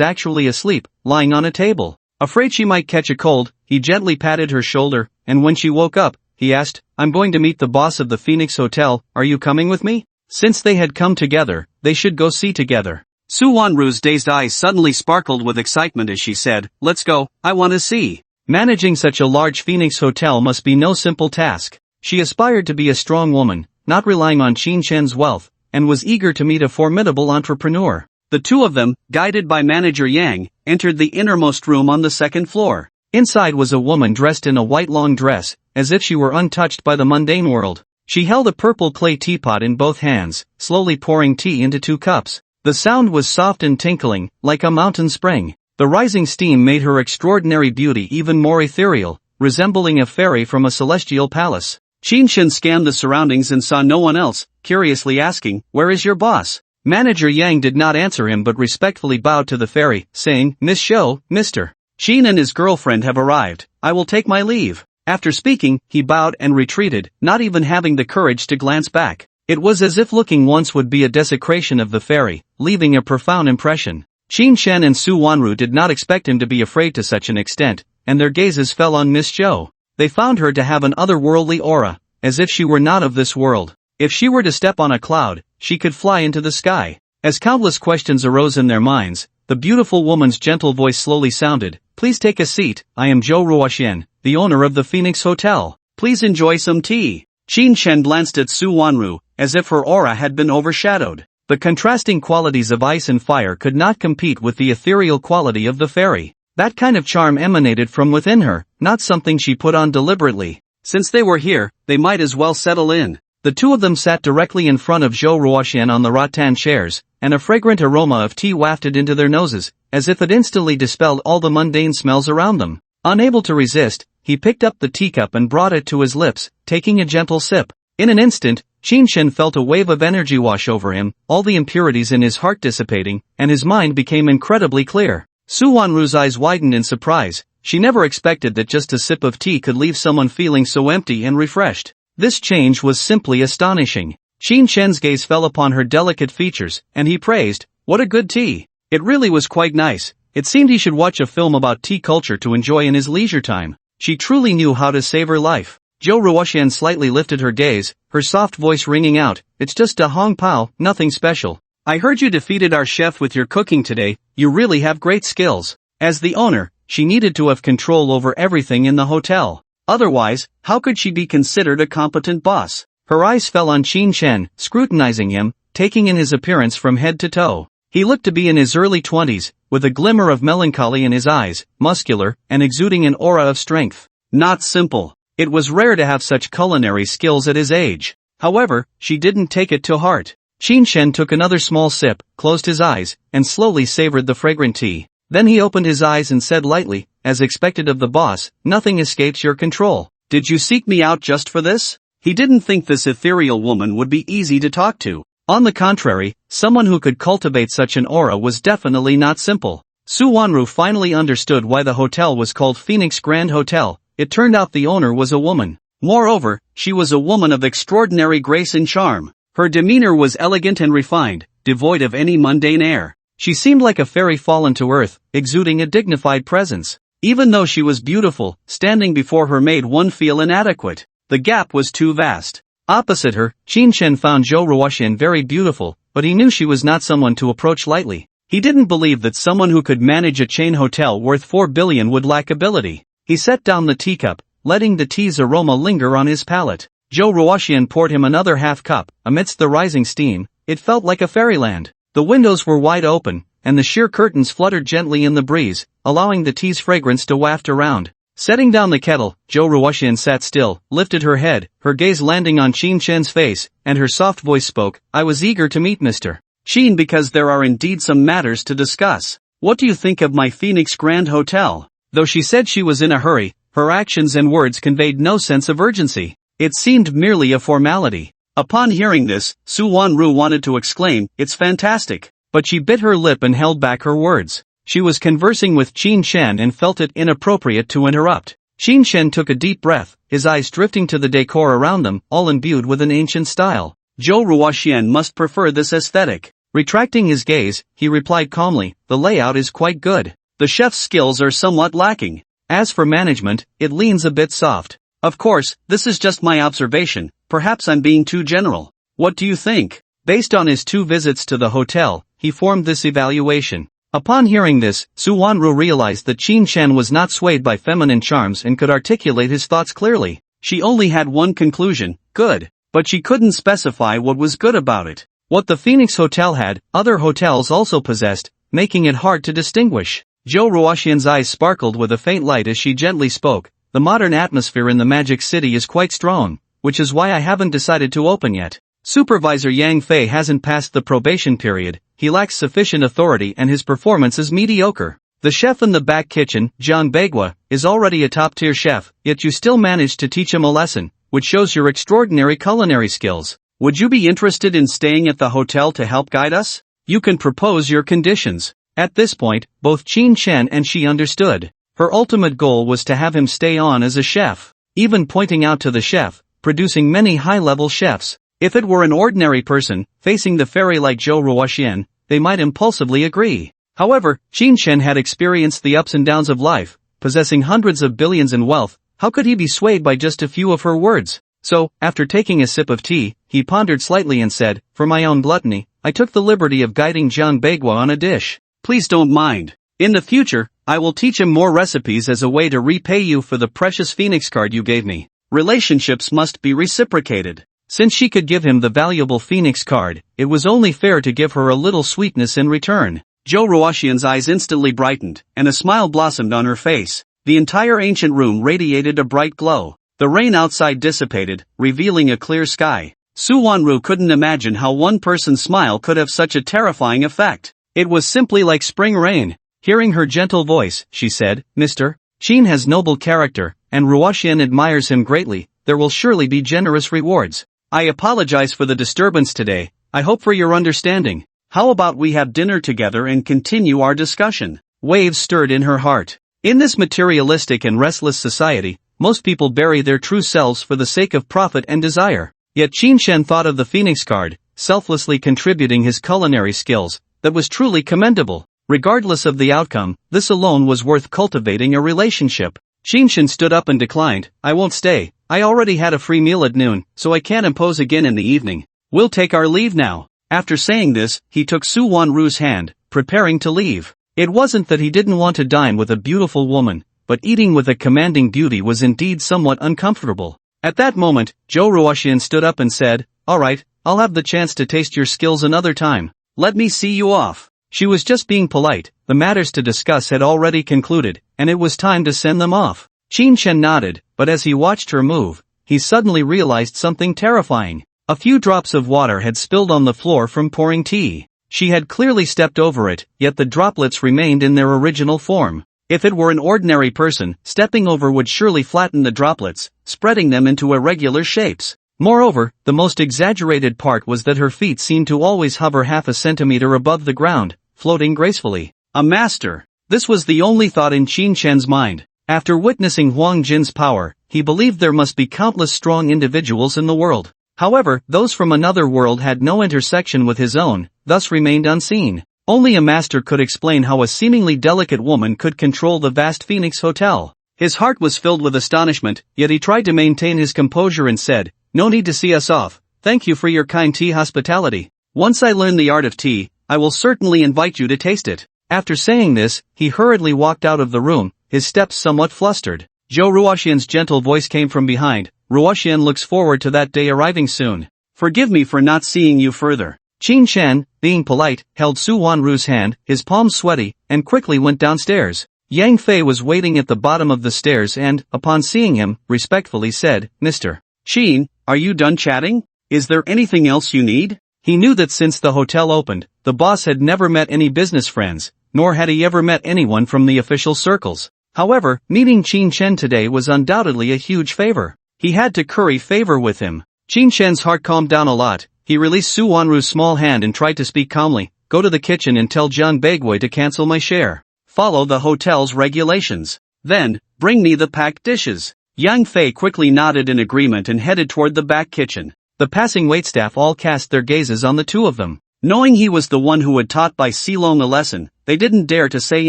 actually asleep, lying on a table. Afraid she might catch a cold, he gently patted her shoulder, and when she woke up, he asked, "I'm going to meet the boss of the Phoenix Hotel, are you coming with me?" Since they had come together, they should go see together. Su Wanru's dazed eyes suddenly sparkled with excitement as she said, "Let's go, I want to see." Managing such a large Phoenix Hotel must be no simple task. She aspired to be a strong woman, not relying on Qin Shen's wealth, and was eager to meet a formidable entrepreneur. The two of them, guided by Manager Yang, entered the innermost room on the 2nd floor. Inside was a woman dressed in a white long dress, as if she were untouched by the mundane world. She held a purple clay teapot in both hands, slowly pouring tea into 2 cups. The sound was soft and tinkling, like a mountain spring. The rising steam made her extraordinary beauty even more ethereal, resembling a fairy from a celestial palace. Qin Shen scanned the surroundings and saw no one else, curiously asking, "Where is your boss?" Manager Yang did not answer him but respectfully bowed to the fairy, saying, "Miss Shou, Mr. Qin and his girlfriend have arrived, I will take my leave." After speaking, he bowed and retreated, not even having the courage to glance back. It was as if looking once would be a desecration of the fairy, leaving a profound impression. Qin Shen and Su Wanru did not expect him to be afraid to such an extent, and their gazes fell on Miss Zhou. They found her to have an otherworldly aura, as if she were not of this world. If she were to step on a cloud, she could fly into the sky. As countless questions arose in their minds, the beautiful woman's gentle voice slowly sounded, "Please take a seat, I am Zhou Ruoxian, the owner of the Phoenix Hotel. Please enjoy some tea." Qin Shen glanced at Su Wanru, as if her aura had been overshadowed. The contrasting qualities of ice and fire could not compete with the ethereal quality of the fairy. That kind of charm emanated from within her, not something she put on deliberately. Since they were here, they might as well settle in. The two of them sat directly in front of Zhou Ruoxian on the rattan chairs, and a fragrant aroma of tea wafted into their noses, as if it instantly dispelled all the mundane smells around them. Unable to resist, he picked up the teacup and brought it to his lips, taking a gentle sip. In an instant, Qin Shen felt a wave of energy wash over him, all the impurities in his heart dissipating, and his mind became incredibly clear. Su Wanru's eyes widened in surprise. She never expected that just a sip of tea could leave someone feeling so empty and refreshed. This change was simply astonishing. Qin Shen's gaze fell upon her delicate features, and he praised, "What a good tea. It really was quite nice." It seemed he should watch a film about tea culture to enjoy in his leisure time. She truly knew how to savor life. Zhou Ruoxian slightly lifted her gaze, her soft voice ringing out, "It's just a Hong Pao, nothing special. I heard you defeated our chef with your cooking today, you really have great skills." As the owner, she needed to have control over everything in the hotel. Otherwise, how could she be considered a competent boss? Her eyes fell on Qin Shen, scrutinizing him, taking in his appearance from head to toe. He looked to be in his early 20s, with a glimmer of melancholy in his eyes, muscular, and exuding an aura of strength. Not simple. It was rare to have such culinary skills at his age. However, she didn't take it to heart. Qin Shen took another small sip, closed his eyes, and slowly savored the fragrant tea. Then he opened his eyes and said lightly, as expected of the boss, "Nothing escapes your control. Did you seek me out just for this?" He didn't think this ethereal woman would be easy to talk to. On the contrary, someone who could cultivate such an aura was definitely not simple. Su Wanru finally understood why the hotel was called Phoenix Grand Hotel. It turned out the owner was a woman. Moreover, she was a woman of extraordinary grace and charm. Her demeanor was elegant and refined, devoid of any mundane air. She seemed like a fairy fallen to earth, exuding a dignified presence. Even though she was beautiful, standing before her made one feel inadequate. The gap was too vast. Opposite her, Qin Shen found Zhou Ruoxian very beautiful, but he knew she was not someone to approach lightly. He didn't believe that someone who could manage a chain hotel worth 4 billion would lack ability. He set down the teacup, letting the tea's aroma linger on his palate. Zhou Ruoxian poured him another half cup. Amidst the rising steam, it felt like a fairyland. The windows were wide open, and the sheer curtains fluttered gently in the breeze, allowing the tea's fragrance to waft around. Setting down the kettle, Zhou Ruoxian sat still, lifted her head, her gaze landing on Qin Shen's face, and her soft voice spoke, "I was eager to meet Mr. Qin because there are indeed some matters to discuss. What do you think of my Phoenix Grand Hotel?" Though she said she was in a hurry, her actions and words conveyed no sense of urgency. It seemed merely a formality. Upon hearing this, Su Wanru wanted to exclaim, "It's fantastic," but she bit her lip and held back her words. She was conversing with Qin Shen and felt it inappropriate to interrupt. Qin Shen took a deep breath, his eyes drifting to the decor around them, all imbued with an ancient style. Zhou Ruoxian must prefer this aesthetic. Retracting his gaze, he replied calmly, "The layout is quite good. The chef's skills are somewhat lacking. As for management, it leans a bit soft. Of course, this is just my observation, perhaps I'm being too general. What do you think?" Based on his 2 visits to the hotel, he formed this evaluation. Upon hearing this, Su Wanru realized that Qin Shen was not swayed by feminine charms and could articulate his thoughts clearly. She only had one conclusion, good. But she couldn't specify what was good about it. What the Phoenix Hotel had, other hotels also possessed, making it hard to distinguish. Zhou Ruoxian's eyes sparkled with a faint light as she gently spoke, "The modern atmosphere in the Magic City is quite strong, which is why I haven't decided to open yet. Supervisor Yang Fei hasn't passed the probation period, he lacks sufficient authority and his performance is mediocre. The chef in the back kitchen, Jiang Bagua, is already a top-tier chef, yet you still managed to teach him a lesson, which shows your extraordinary culinary skills. Would you be interested in staying at the hotel to help guide us? You can propose your conditions." At this point, both Qin Shen and she understood. Her ultimate goal was to have him stay on as a chef. Even pointing out to the chef, producing many high-level chefs, If it were an ordinary person, facing the fairy like Zhou Ruoxian, they might impulsively agree. However, Qin Shen had experienced the ups and downs of life, possessing hundreds of billions in wealth. How could he be swayed by just a few of her words? So, after taking a sip of tea, he pondered slightly and said, "For my own gluttony, I took the liberty of guiding Jiang Beiguo on a dish. Please don't mind. In the future, I will teach him more recipes as a way to repay you for the precious phoenix card you gave me. Relationships must be reciprocated." Since she could give him the valuable phoenix card, it was only fair to give her a little sweetness in return. Zhou Ruoxian's eyes instantly brightened, and a smile blossomed on her face. The entire ancient room radiated a bright glow. The rain outside dissipated, revealing a clear sky. Su Wanru couldn't imagine how one person's smile could have such a terrifying effect. It was simply like spring rain. Hearing her gentle voice, she said, "Mr. Qin has noble character, and Ruoxian admires him greatly. There will surely be generous rewards. I apologize for the disturbance today. I hope for your understanding. How about we have dinner together and continue our discussion?" Waves stirred in her heart. In this materialistic and restless society, most people bury their true selves for the sake of profit and desire. Yet Qin Shen thought of the phoenix card, selflessly contributing his culinary skills. That was truly commendable. Regardless of the outcome, this alone was worth cultivating a relationship. Qin Shen stood up and declined, "I won't stay. I already had a free meal at noon, so I can't impose again in the evening. We'll take our leave now." After saying this, he took Su Wanru's hand, preparing to leave. It wasn't that he didn't want to dine with a beautiful woman, but eating with a commanding beauty was indeed somewhat uncomfortable. At that moment, Zhou Ruoxian stood up and said, "Alright, I'll have the chance to taste your skills another time. Let me see you off." She was just being polite. The matters to discuss had already concluded, and it was time to send them off. Qin Shen nodded, but as he watched her move, he suddenly realized something terrifying. A few drops of water had spilled on the floor from pouring tea. She had clearly stepped over it, yet the droplets remained in their original form. If it were an ordinary person, stepping over would surely flatten the droplets, spreading them into irregular shapes. Moreover, the most exaggerated part was that her feet seemed to always hover half a centimeter above the ground, floating gracefully. A master! This was the only thought in Qin Shen's mind. After witnessing Huang Jin's power, he believed there must be countless strong individuals in the world. However, those from another world had no intersection with his own, thus remained unseen. Only a master could explain how a seemingly delicate woman could control the vast Phoenix Hotel. His heart was filled with astonishment, yet he tried to maintain his composure and said, "No need to see us off. Thank you for your kind tea hospitality. Once I learn the art of tea, I will certainly invite you to taste it." After saying this, he hurriedly walked out of the room, his steps somewhat flustered. Zhou Ruoxian's gentle voice came from behind. "Ruoxian looks forward to that day arriving soon. Forgive me for not seeing you further." Qin Shen, being polite, held Su Wanru's hand, his palms sweaty, and quickly went downstairs. Yang Fei was waiting at the bottom of the stairs and, upon seeing him, respectfully said, "Mr. Qin, are you done chatting? Is there anything else you need?" He knew that since the hotel opened, the boss had never met any business friends, nor had he ever met anyone from the official circles. However, meeting Qin Shen today was undoubtedly a huge favor. He had to curry favor with him. Qin Shen's heart calmed down a lot. He released Su Wanru's small hand and tried to speak calmly. "Go to the kitchen and tell Jiang Beiguo to cancel my share. Follow the hotel's regulations. Then, bring me the packed dishes." Yang Fei quickly nodded in agreement and headed toward the back kitchen. The passing waitstaff all cast their gazes on the two of them. Knowing he was the one who had taught Bai Silong a lesson, they didn't dare to say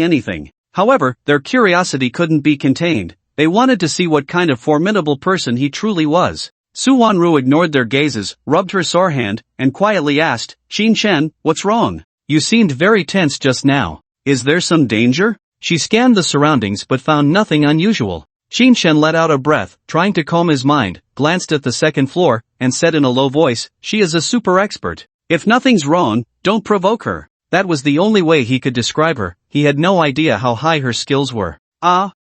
anything. However, their curiosity couldn't be contained. They wanted to see what kind of formidable person he truly was. Su Wanru ignored their gazes, rubbed her sore hand, and quietly asked, "Qin Shen, what's wrong? You seemed very tense just now. Is there some danger?" She scanned the surroundings but found nothing unusual. Qin Shen let out a breath, trying to calm his mind, glanced at the second floor, and said in a low voice, "She is a super expert. If nothing's wrong, don't provoke her." That was the only way he could describe her. He had no idea how high her skills were.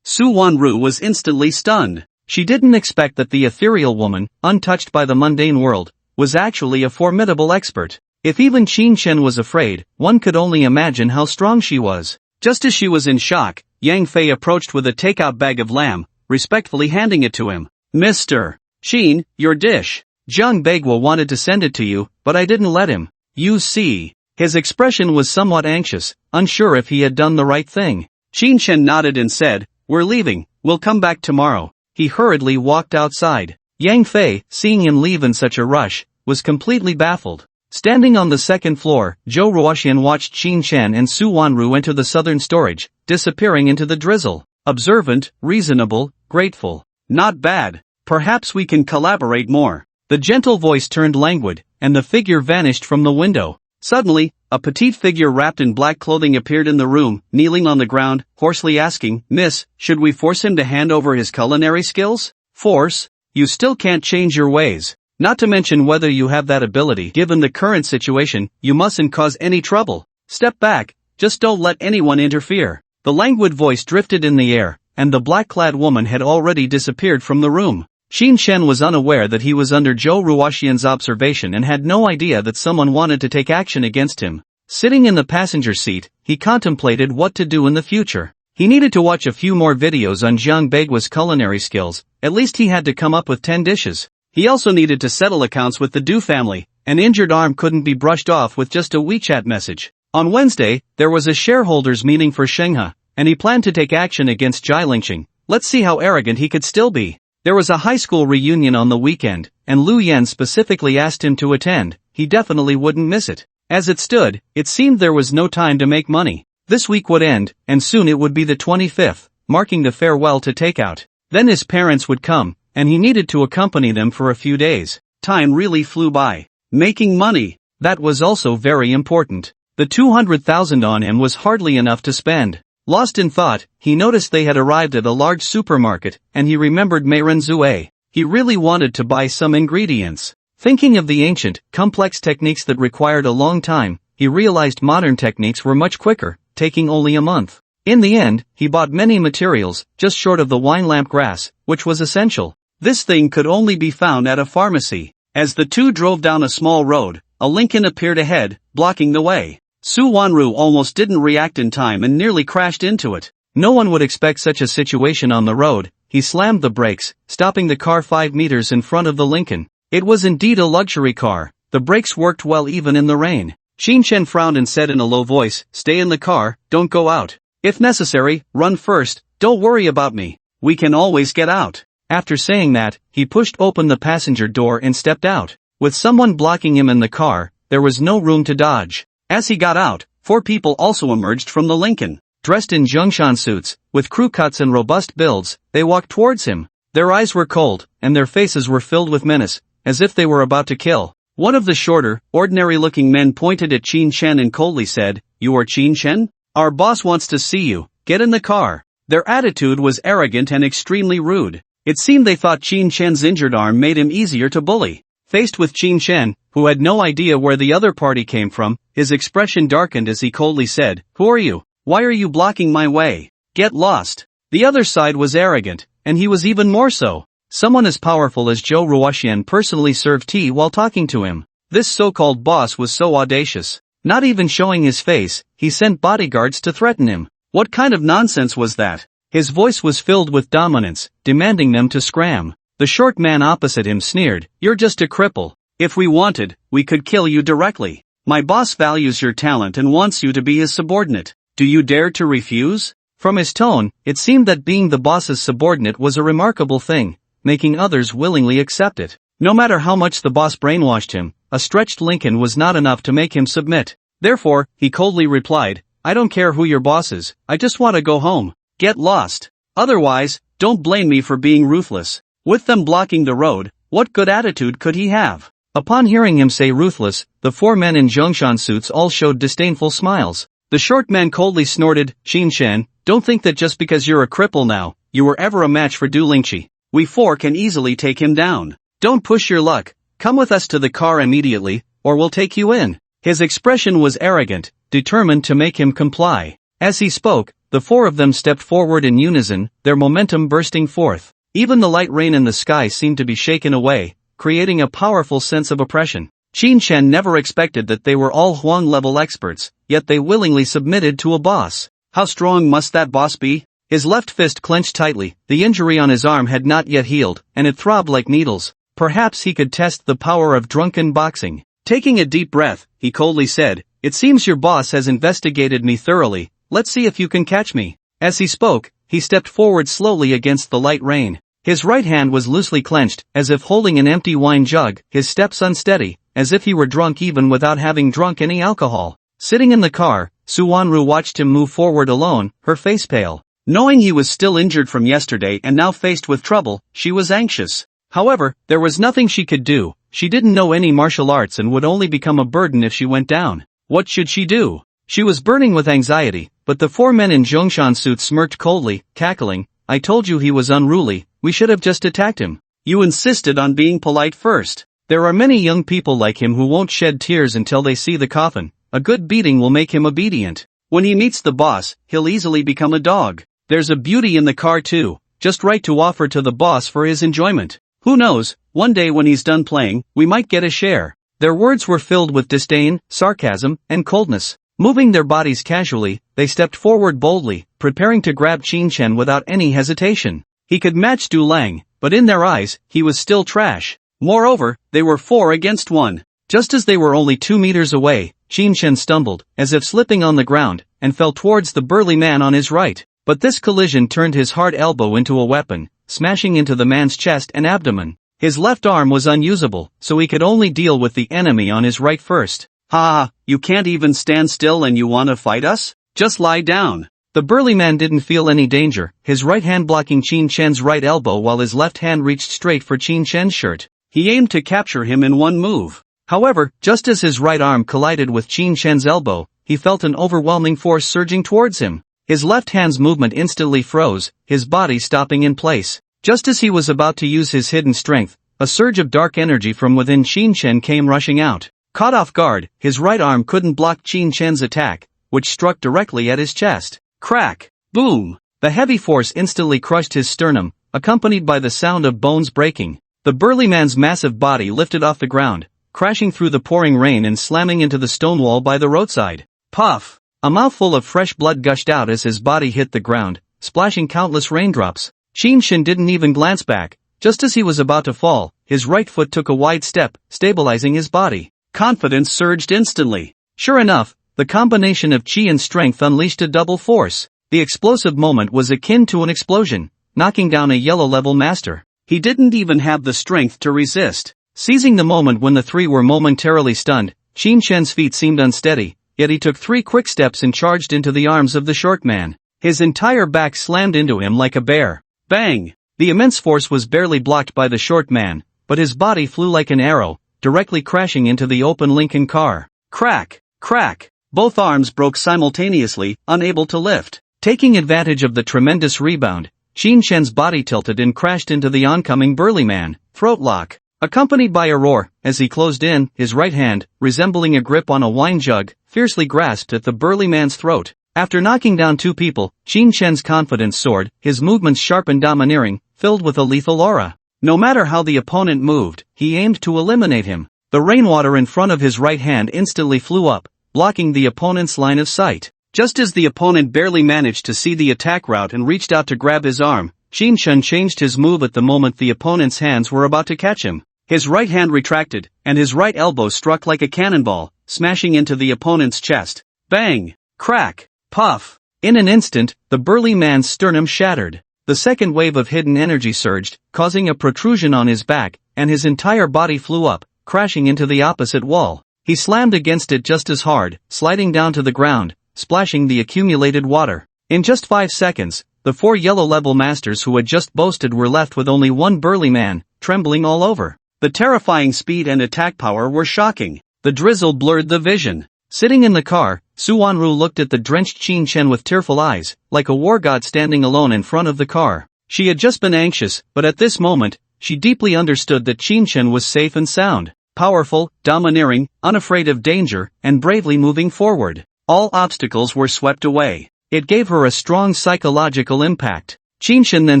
Su Wanru was instantly stunned. She didn't expect that the ethereal woman, untouched by the mundane world, was actually a formidable expert. If even Qin Shen was afraid, one could only imagine how strong she was. Just as she was in shock, Yang Fei approached with a takeout bag of lamb, respectfully handing it to him. "Mr. Qin, your dish. Jiang Beiguo wanted to send it to you, but I didn't let him. You see." His expression was somewhat anxious, unsure if he had done the right thing. Qin Shen nodded and said, "We're leaving, we'll come back tomorrow." He hurriedly walked outside. Yang Fei, seeing him leave in such a rush, was completely baffled. Standing on the second floor, Zhou Ruoxian watched Qin Shen and Su Wanru enter the southern storage, disappearing into the drizzle. Observant, reasonable, grateful. Not bad. Perhaps we can collaborate more. The gentle voice turned languid, and the figure vanished from the window. Suddenly, a petite figure wrapped in black clothing appeared in the room, kneeling on the ground, hoarsely asking, "Miss, should we force him to hand over his culinary skills?" Force? You still can't change your ways. Not to mention whether you have that ability. Given the current situation, you mustn't cause any trouble. Step back, just don't let anyone interfere. The languid voice drifted in the air, and the black-clad woman had already disappeared from the room. Qin Shen was unaware that he was under Zhou Ruoxian's observation and had no idea that someone wanted to take action against him. Sitting in the passenger seat, he contemplated what to do in the future. He needed to watch a few more videos on Jiang Baigua's culinary skills. At least he had to come up with 10 dishes. He also needed to settle accounts with the Du family. An injured arm couldn't be brushed off with just a WeChat message. On Wednesday, there was a shareholders meeting for Shenghe, and he planned to take action against Jai Lingqing. Let's see how arrogant he could still be. There was a high school reunion on the weekend, and Lu Yan specifically asked him to attend. He definitely wouldn't miss it. As it stood, it seemed there was no time to make money. This week would end, and soon it would be the 25th, marking the farewell to takeout. Then his parents would come, and he needed to accompany them for a few days. Time really flew by. Making money, that was also very important. The 200,000 on him was hardly enough to spend. Lost in thought, he noticed they had arrived at a large supermarket, and he remembered Meiren Zue. He really wanted to buy some ingredients. Thinking of the ancient, complex techniques that required a long time, he realized modern techniques were much quicker, taking only a month. In the end, he bought many materials, just short of the wine lamp grass, which was essential. This thing could only be found at a pharmacy. As the two drove down a small road, a Lincoln appeared ahead, blocking the way. Su Wanru almost didn't react in time and nearly crashed into it. No one would expect such a situation on the road. He slammed the brakes, stopping the car 5 meters in front of the Lincoln. It was indeed a luxury car. The brakes worked well even in the rain. Qin Shen frowned and said in a low voice, "Stay in the car, don't go out. If necessary, run first, don't worry about me. We can always get out." After saying that, he pushed open the passenger door and stepped out. With someone blocking him in the car, there was no room to dodge. As he got out, 4 people also emerged from the Lincoln. Dressed in Zhongshan suits, with crew cuts and robust builds, they walked towards him. Their eyes were cold, and their faces were filled with menace, as if they were about to kill. One of the shorter, ordinary-looking men pointed at Qin Shen and coldly said, "You are Qin Shen? Our boss wants to see you, get in the car." Their attitude was arrogant and extremely rude. It seemed they thought Qin Shen's injured arm made him easier to bully. Faced with Qin Shen, who had no idea where the other party came from, his expression darkened as he coldly said, "Who are you? Why are you blocking my way? Get lost." The other side was arrogant, and he was even more so. Someone as powerful as Zhou Ruoxian personally served tea while talking to him. This so-called boss was so audacious. Not even showing his face, he sent bodyguards to threaten him. What kind of nonsense was that? His voice was filled with dominance, demanding them to scram. The short man opposite him sneered, "You're just a cripple. If we wanted, we could kill you directly. My boss values your talent and wants you to be his subordinate. Do you dare to refuse?" From his tone, it seemed that being the boss's subordinate was a remarkable thing, making others willingly accept it. No matter how much the boss brainwashed him, a stretched Lincoln was not enough to make him submit. Therefore, he coldly replied, "I don't care who your boss is, I just want to go home. Get lost. Otherwise, don't blame me for being ruthless." With them blocking the road, what good attitude could he have? Upon hearing him say ruthless, the 4 men in Zhongshan suits all showed disdainful smiles. The short man coldly snorted, "Qin Shen, don't think that just because you're a cripple now, you were ever a match for Du Lingqi. We 4 can easily take him down. Don't push your luck, come with us to the car immediately, or we'll take you in." His expression was arrogant, determined to make him comply. As he spoke, the 4 of them stepped forward in unison, their momentum bursting forth. Even the light rain in the sky seemed to be shaken away, creating a powerful sense of oppression. Qin Shen never expected that they were all Huang-level experts, yet they willingly submitted to a boss. How strong must that boss be? His left fist clenched tightly, the injury on his arm had not yet healed, and it throbbed like needles. Perhaps he could test the power of drunken boxing. Taking a deep breath, he coldly said, "It seems your boss has investigated me thoroughly, let's see if you can catch me." As he spoke, he stepped forward slowly against the light rain. His right hand was loosely clenched, as if holding an empty wine jug, his steps unsteady, as if he were drunk even without having drunk any alcohol. Sitting in the car, Suwanru watched him move forward alone, her face pale. Knowing he was still injured from yesterday and now faced with trouble, she was anxious. However, there was nothing she could do. She didn't know any martial arts and would only become a burden if she went down. What should she do? She was burning with anxiety, but the 4 men in Zhongshan suits smirked coldly, cackling. I told you he was unruly, we should have just attacked him. You insisted on being polite first. There are many young people like him who won't shed tears until they see the coffin. A good beating will make him obedient. When he meets the boss, he'll easily become a dog. There's a beauty in the car too, just right to offer to the boss for his enjoyment. Who knows, one day when he's done playing, we might get a share. Their words were filled with disdain, sarcasm, and coldness. Moving their bodies casually, they stepped forward boldly, preparing to grab Qin Shen without any hesitation. He could match Du Lang, but in their eyes, he was still trash. Moreover, they were 4 against 1. Just as they were only 2 meters away, Qin Shen stumbled, as if slipping on the ground, and fell towards the burly man on his right. But this collision turned his hard elbow into a weapon, smashing into the man's chest and abdomen. His left arm was unusable, so he could only deal with the enemy on his right first. Ha, you can't even stand still and you wanna fight us? Just lie down. The burly man didn't feel any danger, his right hand blocking Qin Shen's right elbow while his left hand reached straight for Qin Shen's shirt. He aimed to capture him in one move. However, just as his right arm collided with Qin Shen's elbow, he felt an overwhelming force surging towards him. His left hand's movement instantly froze, his body stopping in place. Just as he was about to use his hidden strength, a surge of dark energy from within Qin Shen came rushing out. Caught off guard, his right arm couldn't block Qin Shen's attack, which struck directly at his chest. Crack! Boom! The heavy force instantly crushed his sternum, accompanied by the sound of bones breaking. The burly man's massive body lifted off the ground, crashing through the pouring rain and slamming into the stone wall by the roadside. Puff! A mouthful of fresh blood gushed out as his body hit the ground, splashing countless raindrops. Qin Shen didn't even glance back. Just as he was about to fall, his right foot took a wide step, stabilizing his body. Confidence surged instantly. Sure enough, the combination of chi and strength unleashed a double force. The explosive moment was akin to an explosion, knocking down a yellow-level master. He didn't even have the strength to resist. Seizing the moment when the 3 were momentarily stunned, Qin Shen's feet seemed unsteady, yet he took 3 quick steps and charged into the arms of the short man. His entire back slammed into him like a bear. Bang! The immense force was barely blocked by the short man, but his body flew like an arrow, directly crashing into the open Lincoln car. Crack! Crack! Both arms broke simultaneously, unable to lift. Taking advantage of the tremendous rebound, Qin Shen's body tilted and crashed into the oncoming burly man. Throat lock. Accompanied by a roar, as he closed in, his right hand, resembling a grip on a wine jug, fiercely grasped at the burly man's throat. After knocking down 2 people, Qin Shen's confidence soared, his movements sharp and domineering, filled with a lethal aura. No matter how the opponent moved, he aimed to eliminate him. The rainwater in front of his right hand instantly flew up, blocking the opponent's line of sight. Just as the opponent barely managed to see the attack route and reached out to grab his arm, Qin Shen changed his move at the moment the opponent's hands were about to catch him. His right hand retracted, and his right elbow struck like a cannonball, smashing into the opponent's chest. Bang! Crack! Puff! In an instant, the burly man's sternum shattered. The second wave of hidden energy surged, causing a protrusion on his back, and his entire body flew up, crashing into the opposite wall. He slammed against it just as hard, sliding down to the ground, splashing the accumulated water. In just 5 seconds, the 4 yellow-level masters who had just boasted were left with only 1 burly man, trembling all over. The terrifying speed and attack power were shocking. The drizzle blurred the vision. Sitting in the car, Suwanru looked at the drenched Qin Shen with tearful eyes, like a war god standing alone in front of the car. She had just been anxious, but at this moment, she deeply understood that Qin Shen was safe and sound, powerful, domineering, unafraid of danger, and bravely moving forward. All obstacles were swept away. It gave her a strong psychological impact. Qin Shen then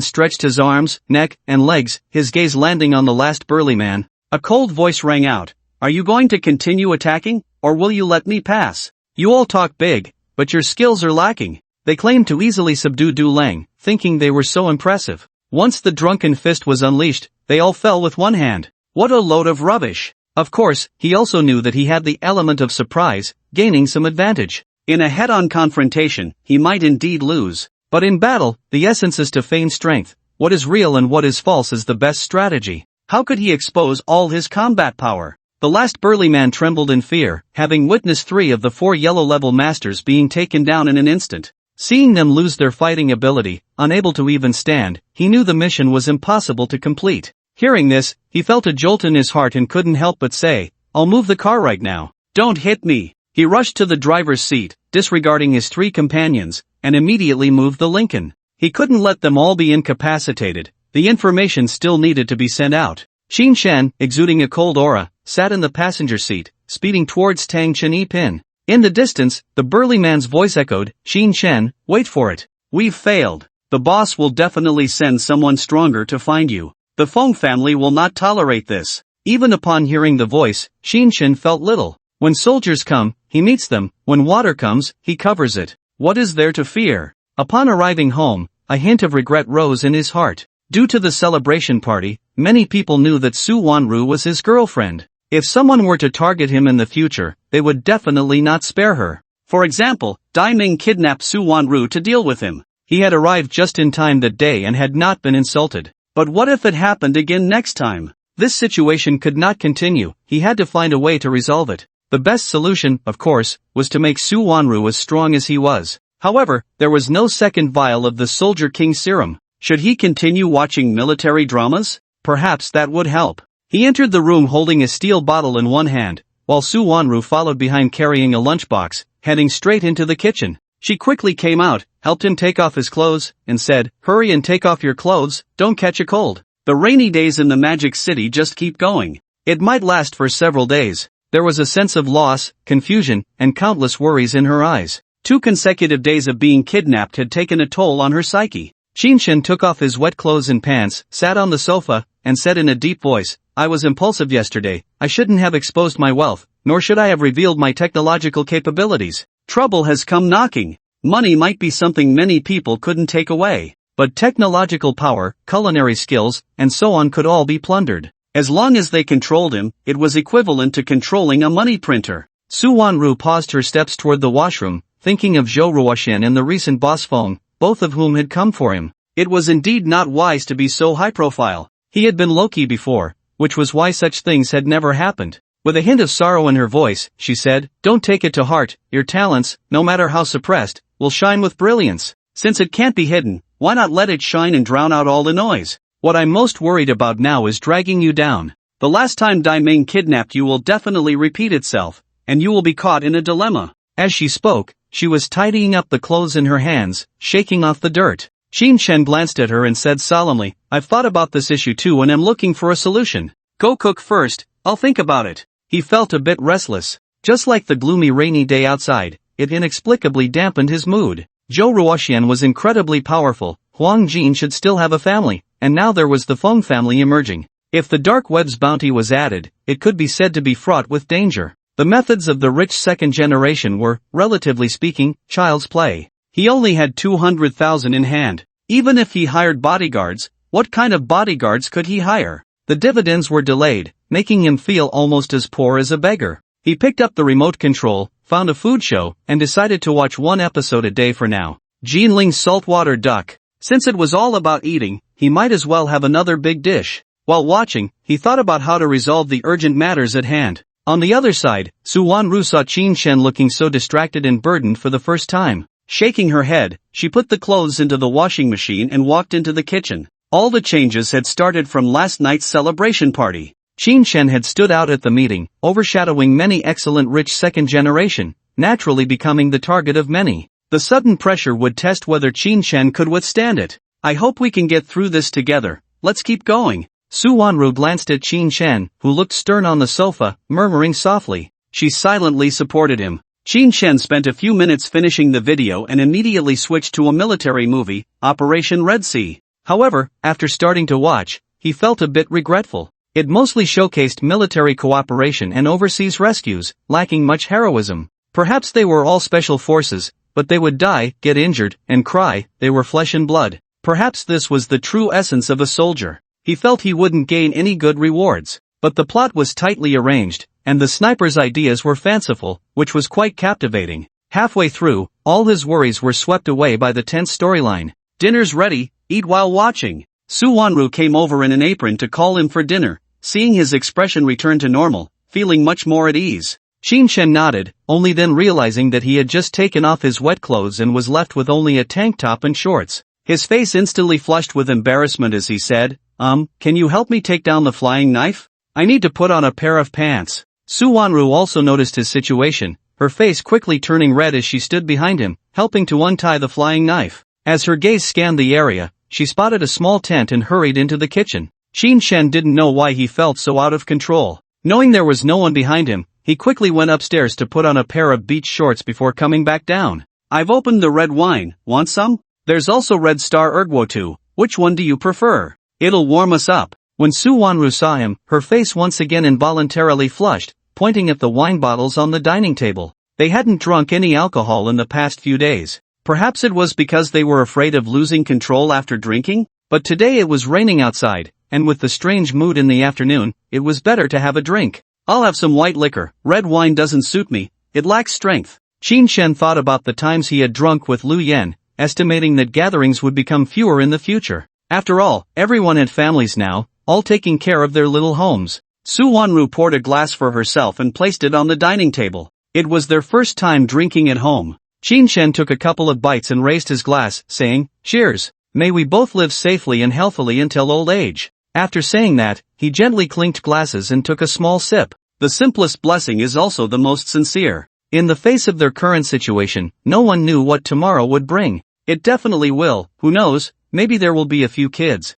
stretched his arms, neck, and legs, his gaze landing on the last burly man. A cold voice rang out. Are you going to continue attacking, or will you let me pass? You all talk big, but your skills are lacking. They claimed to easily subdue Du Lang, thinking they were so impressive. Once the drunken fist was unleashed, they all fell with one hand. What a load of rubbish. Of course, he also knew that he had the element of surprise, gaining some advantage. In a head-on confrontation, he might indeed lose. But in battle, the essence is to feign strength, What is real and what is false is the best strategy. How could he expose all his combat power? The last burly man trembled in fear, having witnessed 3 of the 4 yellow-level masters being taken down in an instant. Seeing them lose their fighting ability, unable to even stand, he knew the mission was impossible to complete. Hearing this, he felt a jolt in his heart and couldn't help but say, "I'll move the car right now. Don't hit me." He rushed to the driver's seat, disregarding his 3 companions, and immediately moved the Lincoln. He couldn't let them all be incapacitated. The information still needed to be sent out. Qin Shen, exuding a cold aura, sat in the passenger seat, speeding towards Tang Chen Pin. In the distance, the burly man's voice echoed, "Qin Shen, wait for it. We've failed. The boss will definitely send someone stronger to find you. The Feng family will not tolerate this." Even upon hearing the voice, Qin Shen felt little. When soldiers come, he meets them. When water comes, he covers it. What is there to fear? Upon arriving home, a hint of regret rose in his heart. Due to the celebration party, many people knew that Su Wanru was his girlfriend. If someone were to target him in the future, they would definitely not spare her. For example, Dai Ming kidnapped Su Wanru to deal with him. He had arrived just in time that day and had not been insulted. But what if it happened again next time? This situation could not continue. He had to find a way to resolve it. The best solution, of course, was to make Su Wanru as strong as he was. However, there was no second vial of the Soldier King serum. Should he continue watching military dramas? Perhaps that would help. He entered the room holding a steel bottle in one hand, while Su Wanru followed behind carrying a lunchbox, heading straight into the kitchen. She quickly came out, helped him take off his clothes, and said, "Hurry and take off your clothes, don't catch a cold. The rainy days in the Magic City just keep going. It might last for several days." There was a sense of loss, confusion, and countless worries in her eyes. 2 consecutive days of being kidnapped had taken a toll on her psyche. Qin Shen took off his wet clothes and pants, sat on the sofa, and said in a deep voice, "I was impulsive yesterday. I shouldn't have exposed my wealth, nor should I have revealed my technological capabilities. Trouble has come knocking. Money might be something many people couldn't take away, but technological power, culinary skills, and so on could all be plundered. As long as they controlled him, it was equivalent to controlling a money printer." Su Wanru paused her steps toward the washroom, thinking of Zhou Ruoxian and the recent boss Feng, both of whom had come for him. It was indeed not wise to be so high profile. He had been low-key before, which was why such things had never happened. With a hint of sorrow in her voice, she said, "Don't take it to heart. Your talents, no matter how suppressed, will shine with brilliance. Since it can't be hidden, why not let it shine and drown out all the noise? What I'm most worried about now is dragging you down. The last time Dai Ming kidnapped you will definitely repeat itself, and you will be caught in a dilemma." As she spoke, she was tidying up the clothes in her hands, shaking off the dirt. Qin Shen glanced at her and said solemnly, "I've thought about this issue too and am looking for a solution. Go cook first, I'll think about it." He felt a bit restless. Just like the gloomy rainy day outside, it inexplicably dampened his mood. Zhou Ruoxian was incredibly powerful, Huang Jin should still have a family, and now there was the Feng family emerging. If the dark web's bounty was added, it could be said to be fraught with danger. The methods of the rich second generation were, relatively speaking, child's play. He only had 200,000 in hand. Even if he hired bodyguards, what kind of bodyguards could he hire? The dividends were delayed, making him feel almost as poor as a beggar. He picked up the remote control, found a food show, and decided to watch 1 episode a day for now. Jinling's saltwater duck. Since it was all about eating, he might as well have another big dish. While watching, he thought about how to resolve the urgent matters at hand. On the other side, Su Wanru saw Qin Shen looking so distracted and burdened for the first time. Shaking her head, she put the clothes into the washing machine and walked into the kitchen. All the changes had started from last night's celebration party. Qin Shen had stood out at the meeting, overshadowing many excellent rich second generation, naturally becoming the target of many. The sudden pressure would test whether Qin Shen could withstand it. "I hope we can get through this together, let's keep going." Su Wanru glanced at Qin Shen, who looked stern on the sofa, murmuring softly. She silently supported him. Qin Shen spent a few minutes finishing the video and immediately switched to a military movie, Operation Red Sea. However, after starting to watch, he felt a bit regretful. It mostly showcased military cooperation and overseas rescues, lacking much heroism. Perhaps they were all special forces, but they would die, get injured, and cry. They were flesh and blood. Perhaps this was the true essence of a soldier. He felt he wouldn't gain any good rewards. But the plot was tightly arranged, and the sniper's ideas were fanciful, which was quite captivating. Halfway through, all his worries were swept away by the tense storyline. "Dinner's ready, eat while watching." Su Wanru came over in an apron to call him for dinner, seeing his expression return to normal, feeling much more at ease. Qin Shen nodded, only then realizing that he had just taken off his wet clothes and was left with only a tank top and shorts. His face instantly flushed with embarrassment as he said, can you help me take down the flying knife? I need to put on a pair of pants. Su Wanru also noticed his situation, her face quickly turning red as she stood behind him, helping to untie the flying knife. As her gaze scanned the area, she spotted a small tent and hurried into the kitchen. Qin Shen didn't know why he felt so out of control. Knowing there was no one behind him, he quickly went upstairs to put on a pair of beach shorts before coming back down. I've opened the red wine, want some? There's also Red Star Erguo too, which one do you prefer? It'll warm us up. When Su Wanru saw him, her face once again involuntarily flushed, pointing at the wine bottles on the dining table. They hadn't drunk any alcohol in the past few days. Perhaps it was because they were afraid of losing control after drinking? But today it was raining outside, and with the strange mood in the afternoon, it was better to have a drink. I'll have some white liquor, red wine doesn't suit me, it lacks strength. Qin Shen thought about the times he had drunk with Lu Yen, estimating that gatherings would become fewer in the future. After all, everyone had families now, all taking care of their little homes. Su Wanru poured a glass for herself and placed it on the dining table. It was their first time drinking at home. Qin Shen took a couple of bites and raised his glass, saying, "Cheers, may we both live safely and healthily until old age." After saying that, he gently clinked glasses and took a small sip. The simplest blessing is also the most sincere. In the face of their current situation, no one knew what tomorrow would bring. It definitely will, who knows, maybe there will be a few kids.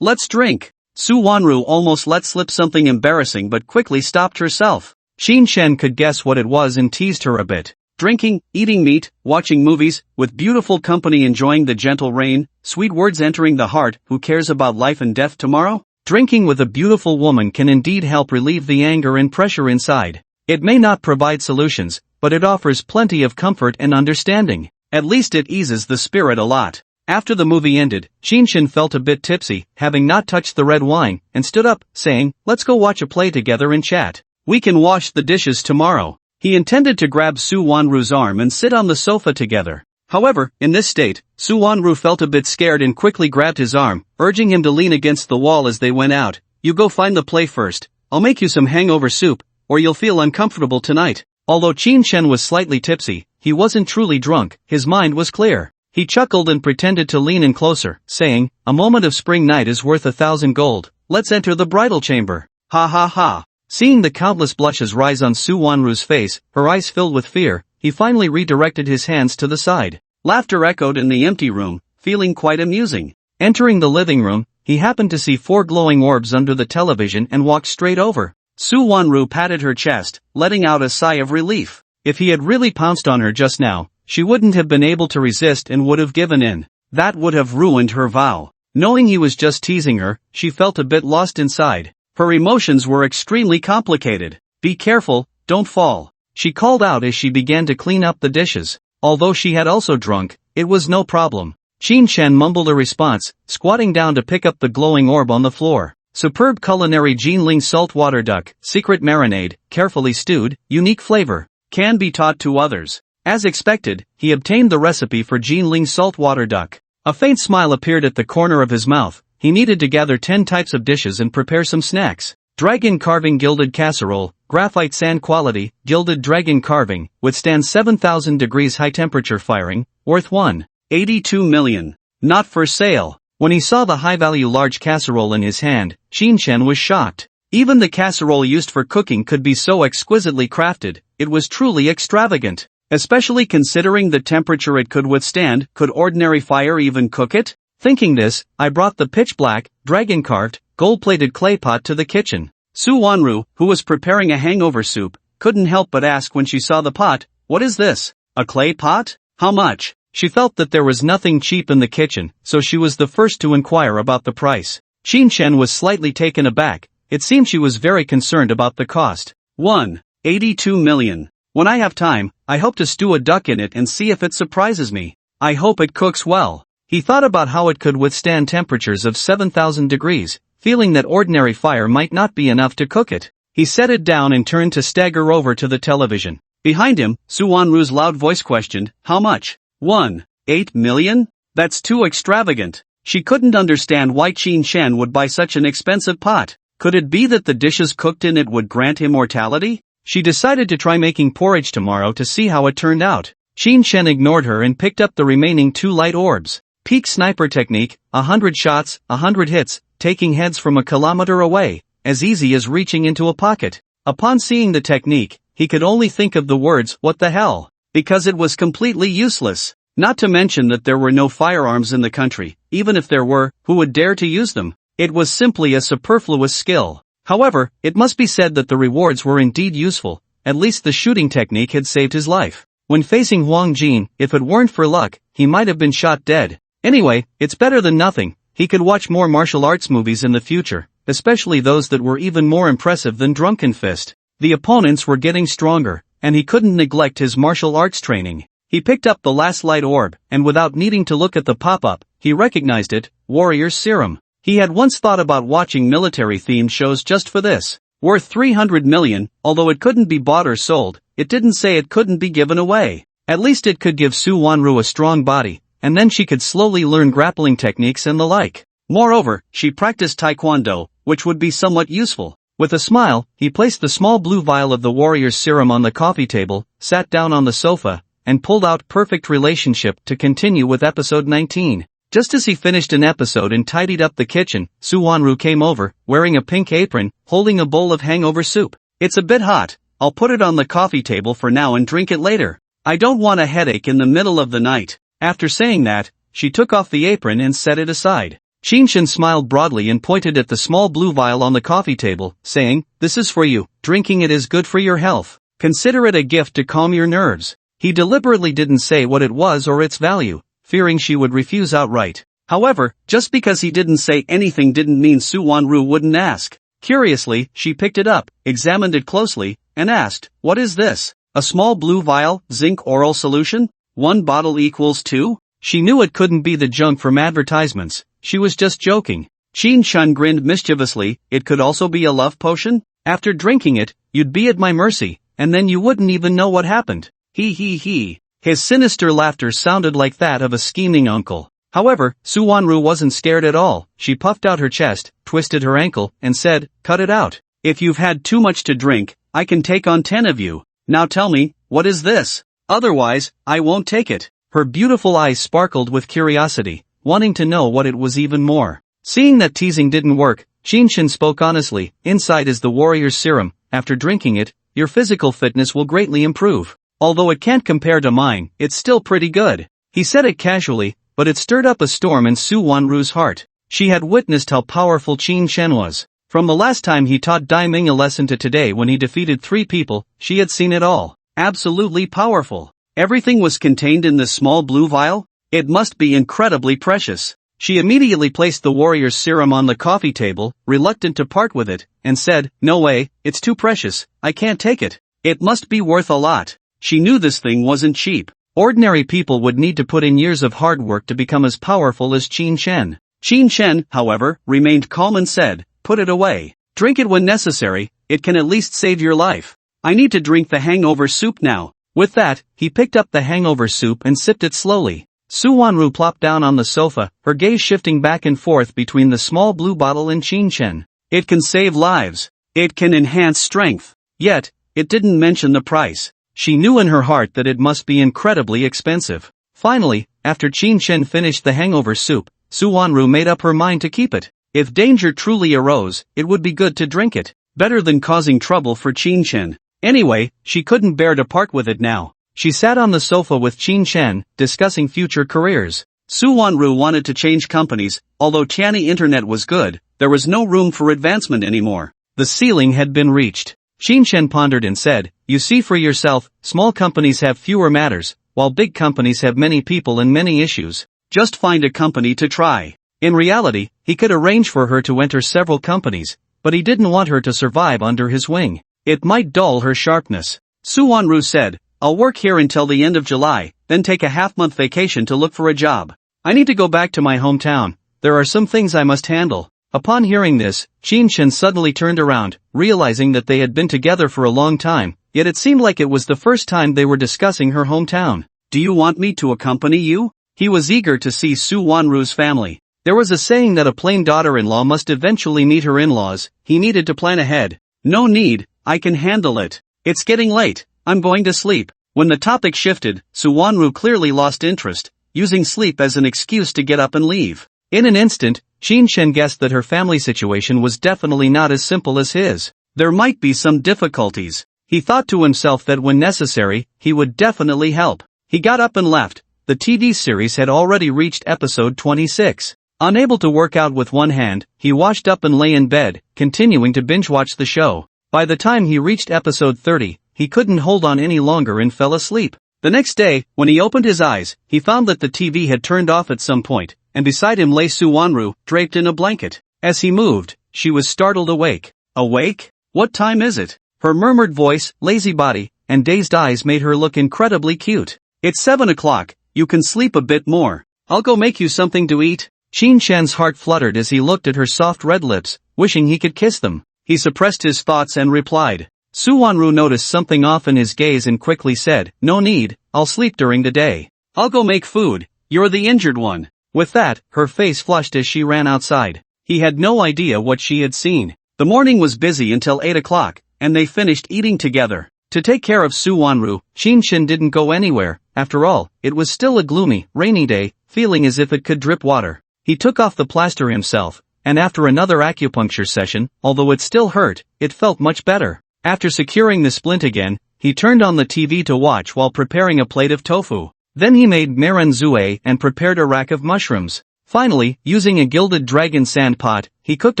Let's drink. Su Wanru almost let slip something embarrassing but quickly stopped herself. Qin Shen could guess what it was and teased her a bit. Drinking, eating meat, watching movies, with beautiful company enjoying the gentle rain, sweet words entering the heart, who cares about life and death tomorrow? Drinking with a beautiful woman can indeed help relieve the anger and pressure inside. It may not provide solutions, but it offers plenty of comfort and understanding. At least it eases the spirit a lot. After the movie ended, Qin Shen felt a bit tipsy, having not touched the red wine, and stood up, saying, "Let's go watch a play together and chat. We can wash the dishes tomorrow." He intended to grab Su Wanru's arm and sit on the sofa together. However, in this state, Su Wanru felt a bit scared and quickly grabbed his arm, urging him to lean against the wall as they went out. "You go find the play first. I'll make you some hangover soup, or you'll feel uncomfortable tonight." Although Qin Shen was slightly tipsy, he wasn't truly drunk, his mind was clear. He chuckled and pretended to lean in closer, saying, "A moment of spring night is worth 1,000 gold. Let's enter the bridal chamber." Ha ha ha. Seeing the countless blushes rise on Su Wanru's face, her eyes filled with fear, he finally redirected his hands to the side. Laughter echoed in the empty room, feeling quite amusing. Entering the living room, he happened to see 4 glowing orbs under the television and walked straight over. Su Wanru patted her chest, letting out a sigh of relief. If he had really pounced on her just now, she wouldn't have been able to resist and would have given in. That would have ruined her vow. Knowing he was just teasing her, she felt a bit lost inside. Her emotions were extremely complicated. "Be careful, don't fall," she called out as she began to clean up the dishes. Although she had also drunk, it was no problem. Qin Shen mumbled a response, squatting down to pick up the glowing orb on the floor. Superb culinary Jinling saltwater duck, secret marinade, carefully stewed, unique flavor, can be taught to others. As expected, he obtained the recipe for Jinling saltwater duck. A faint smile appeared at the corner of his mouth. He needed to gather 10 types of dishes and prepare some snacks. Dragon carving gilded casserole, graphite sand quality, gilded dragon carving, withstands 7,000 degrees high temperature firing, worth 1.82 million. Not for sale. When he saw the high-value large casserole in his hand, Qin Shen was shocked. Even the casserole used for cooking could be so exquisitely crafted, it was truly extravagant. Especially considering the temperature it could withstand, could ordinary fire even cook it? Thinking this, I brought the pitch-black, dragon-carved, gold-plated clay pot to the kitchen. Su Wanru, who was preparing a hangover soup, couldn't help but ask when she saw the pot, "What is this? A clay pot? How much?" She felt that there was nothing cheap in the kitchen, so she was the first to inquire about the price. Qin Shen was slightly taken aback. It seemed she was very concerned about the cost. 1.82 million. When I have time, I hope to stew a duck in it and see if it surprises me. I hope it cooks well. He thought about how it could withstand temperatures of 7,000 degrees, feeling that ordinary fire might not be enough to cook it. He set it down and turned to stagger over to the television. Behind him, Su Wanru's loud voice questioned, "How much? 1.8 million? That's too extravagant. She couldn't understand why Qin Shen would buy such an expensive pot. Could it be that the dishes cooked in it would grant immortality? She decided to try making porridge tomorrow to see how it turned out. Qin Shen ignored her and picked up the remaining 2 light orbs. Peak sniper technique, 100 shots, 100 hits, taking heads from a kilometer away, as easy as reaching into a pocket. Upon seeing the technique, he could only think of the words, "What the hell?" because it was completely useless. Not to mention that there were no firearms in the country, even if there were, who would dare to use them? It was simply a superfluous skill. However, it must be said that the rewards were indeed useful, at least the shooting technique had saved his life. When facing Huang Jin, if it weren't for luck, he might have been shot dead. Anyway, it's better than nothing. He could watch more martial arts movies in the future, especially those that were even more impressive than Drunken Fist. The opponents were getting stronger, and he couldn't neglect his martial arts training. He picked up the last light orb, and without needing to look at the pop-up, he recognized it, Warrior's Serum. He had once thought about watching military-themed shows just for this. Worth 300 million, although it couldn't be bought or sold, it didn't say it couldn't be given away. At least it could give Su Wanru a strong body, and then she could slowly learn grappling techniques and the like. Moreover, she practiced taekwondo, which would be somewhat useful. With a smile, he placed the small blue vial of the Warrior's Serum on the coffee table, sat down on the sofa, and pulled out Perfect Relationship to continue with episode 19. Just as he finished an episode and tidied up the kitchen, Su Wanru came over, wearing a pink apron, holding a bowl of hangover soup. "It's a bit hot. I'll put it on the coffee table for now and drink it later. I don't want a headache in the middle of the night." After saying that, she took off the apron and set it aside. Qin Shen smiled broadly and pointed at the small blue vial on the coffee table, saying, "This is for you. Drinking it is good for your health. Consider it a gift to calm your nerves." He deliberately didn't say what it was or its value, fearing she would refuse outright. However, just because he didn't say anything didn't mean Su Wanru wouldn't ask. Curiously, she picked it up, examined it closely, and asked, "What is this? A small blue vial, zinc oral solution? 1 bottle equals 2? She knew it couldn't be the junk from advertisements. She was just joking. Qin Shen grinned mischievously. "It could also be a love potion? After drinking it, you'd be at my mercy, and then you wouldn't even know what happened. He. His sinister laughter sounded like that of a scheming uncle. However, Su Wanru wasn't scared at all. She puffed out her chest, twisted her ankle, and said, "Cut it out. If you've had too much to drink, I can take on 10 of you. Now tell me, what is this? Otherwise, I won't take it." Her beautiful eyes sparkled with curiosity, wanting to know what it was even more. Seeing that teasing didn't work, Qin Shen spoke honestly. "Inside is the Warrior's Serum. After drinking it, your physical fitness will greatly improve. Although it can't compare to mine, it's still pretty good." He said it casually, but it stirred up a storm in Su Wanru's heart. She had witnessed how powerful Qin Shen was. From the last time he taught Dai Ming a lesson to today when he defeated 3 people, she had seen it all. Absolutely powerful. Everything was contained in this small blue vial? It must be incredibly precious. She immediately placed the Warrior's Serum on the coffee table, reluctant to part with it, and said, "No way, it's too precious, I can't take it. It must be worth a lot." She knew this thing wasn't cheap. Ordinary people would need to put in years of hard work to become as powerful as Qin Shen. Qin Shen, however, remained calm and said, "Put it away. Drink it when necessary, it can at least save your life. I need to drink the hangover soup now." With that, he picked up the hangover soup and sipped it slowly. Su Wanru plopped down on the sofa, her gaze shifting back and forth between the small blue bottle and Qin Shen. It can save lives. It can enhance strength. Yet, it didn't mention the price. She knew in her heart that it must be incredibly expensive. Finally, after Qin Shen finished the hangover soup, Su Wanru made up her mind to keep it. If danger truly arose, it would be good to drink it. Better than causing trouble for Qin Shen. Anyway, she couldn't bear to part with it now. She sat on the sofa with Qin Shen, discussing future careers. Su Wanru wanted to change companies. Although Tiani Internet was good, there was no room for advancement anymore. The ceiling had been reached. Qin Shen pondered and said, "You see for yourself, small companies have fewer matters, while big companies have many people and many issues. Just find a company to try." In reality, he could arrange for her to enter several companies, but he didn't want her to survive under his wing. It might dull her sharpness. Su Wanru said, "I'll work here until the end of July, then take a half-month vacation to look for a job. I need to go back to my hometown. There are some things I must handle." Upon hearing this, Qin Shen suddenly turned around, realizing that they had been together for a long time, yet it seemed like it was the first time they were discussing her hometown. "Do you want me to accompany you?" He was eager to see Su Wanru's family. There was a saying that a plain daughter-in-law must eventually meet her in-laws. He needed to plan ahead. No need, I can handle it. It's getting late, I'm going to sleep. When the topic shifted, Suwonru clearly lost interest, using sleep as an excuse to get up and leave. In an instant, Shin guessed that her family situation was definitely not as simple as his. There might be some difficulties. He thought to himself that when necessary, he would definitely help. He got up and left. The TV series had already reached episode 26. Unable to work out with one hand, he washed up and lay in bed, continuing to binge-watch the show. By the time he reached episode 30, he couldn't hold on any longer and fell asleep. The next day, when he opened his eyes, he found that the TV had turned off at some point, and beside him lay Suwonru, draped in a blanket. As he moved, she was startled awake. Awake? What time is it? Her murmured voice, lazy body, and dazed eyes made her look incredibly cute. It's 7 o'clock, you can sleep a bit more. I'll go make you something to eat. Shin's heart fluttered as he looked at her soft red lips, wishing he could kiss them. He suppressed his thoughts and replied. Suwonru noticed something off in his gaze and quickly said, no need, I'll sleep during the day. I'll go make food, you're the injured one. With that, her face flushed as she ran outside. He had no idea what she had seen. The morning was busy until 8 o'clock, and they finished eating together. To take care of Suwonru, Shin didn't go anywhere. After all, it was still a gloomy, rainy day, feeling as if it could drip water. He took off the plaster himself, and after another acupuncture session, although it still hurt, it felt much better. After securing the splint again, he turned on the TV to watch while preparing a plate of tofu. Then he made merengue and prepared a rack of mushrooms. Finally, using a gilded dragon sand pot, he cooked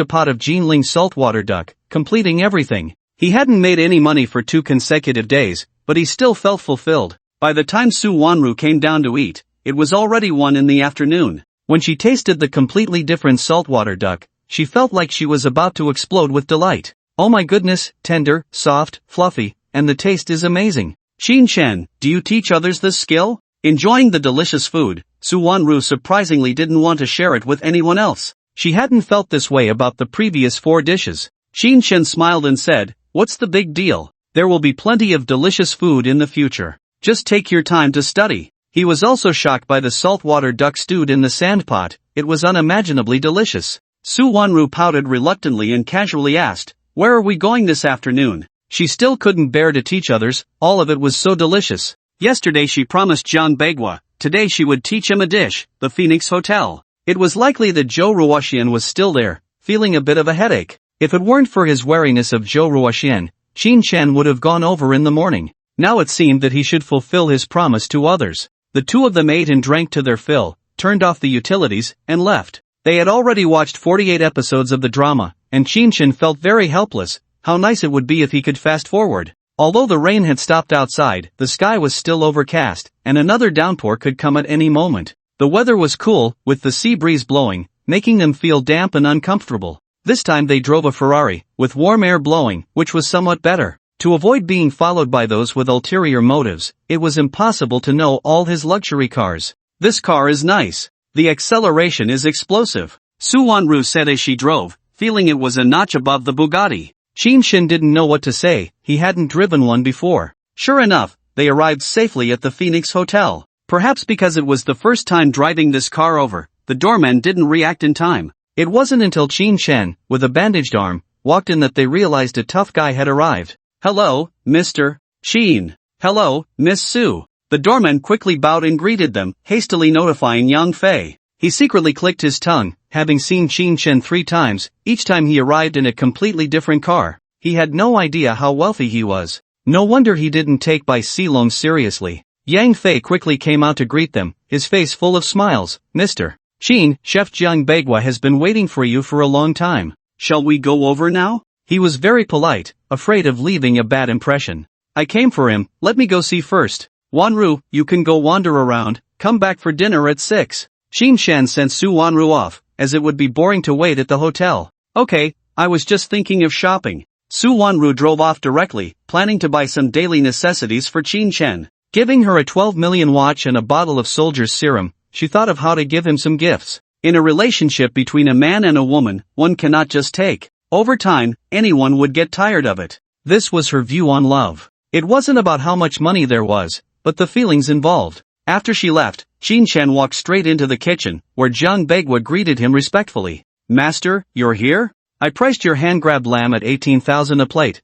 a pot of Jinling saltwater duck, completing everything. He hadn't made any money for 2 consecutive days, but he still felt fulfilled. By the time Suwonru came down to eat, it was already 1 in the afternoon. When she tasted the completely different saltwater duck, she felt like she was about to explode with delight. Oh my goodness, tender, soft, fluffy, and the taste is amazing. Shin, do you teach others this skill? Enjoying the delicious food, Suwonru surprisingly didn't want to share it with anyone else. She hadn't felt this way about the previous 4 dishes. Shin smiled and said, what's the big deal? There will be plenty of delicious food in the future. Just take your time to study. He was also shocked by the saltwater duck stewed in the sand pot. It was unimaginably delicious. Suwonru pouted reluctantly and casually asked, where are we going this afternoon? She still couldn't bear to teach others, all of it was so delicious. Yesterday she promised Jiang Bagua, today she would teach him a dish, the Phoenix Hotel. It was likely that Zhou Ruoxian was still there, feeling a bit of a headache. If it weren't for his wariness of Zhou Ruoxian, Shin would have gone over in the morning. Now it seemed that he should fulfill his promise to others. The 2 of them ate and drank to their fill, turned off the utilities, and left. They had already watched 48 episodes of the drama, and Shin felt very helpless. How nice it would be if he could fast forward. Although the rain had stopped outside, the sky was still overcast, and another downpour could come at any moment. The weather was cool, with the sea breeze blowing, making them feel damp and uncomfortable. This time they drove a Ferrari, with warm air blowing, which was somewhat better. To avoid being followed by those with ulterior motives, it was impossible to know all his luxury cars. This car is nice. The acceleration is explosive, Suwonru said as she drove, feeling it was a notch above the Bugatti. Shin didn't know what to say, he hadn't driven one before. Sure enough, they arrived safely at the Phoenix Hotel. Perhaps because it was the first time driving this car over, the doorman didn't react in time. It wasn't until Shin, with a bandaged arm, walked in that they realized a tough guy had arrived. Hello, Mr. Shin. Hello, Miss Su. The doorman quickly bowed and greeted them, hastily notifying Yang Fei. He secretly clicked his tongue, having seen Shin 3 times, each time he arrived in a completely different car. He had no idea how wealthy he was. No wonder he didn't take Bai Silong seriously. Yang Fei quickly came out to greet them, his face full of smiles. Mr. Shin, Chef Jiang Bagua has been waiting for you for a long time. Shall we go over now? He was very polite, afraid of leaving a bad impression. I came for him, let me go see first. Wanru, you can go wander around, come back for dinner at 6. Shin sent Suwonru off, as it would be boring to wait at the hotel. Okay, I was just thinking of shopping. Suwonru drove off directly, planning to buy some daily necessities for Shin. Giving her a 12 million watch and a bottle of soldier's serum, she thought of how to give him some gifts. In a relationship between a man and a woman, one cannot just take. Over time, anyone would get tired of it. This was her view on love. It wasn't about how much money there was, but the feelings involved. After she left, Qin Shen walked straight into the kitchen, where Jiang Bagua greeted him respectfully. Master, you're here? I priced your hand-grabbed lamb at 18,000 a plate.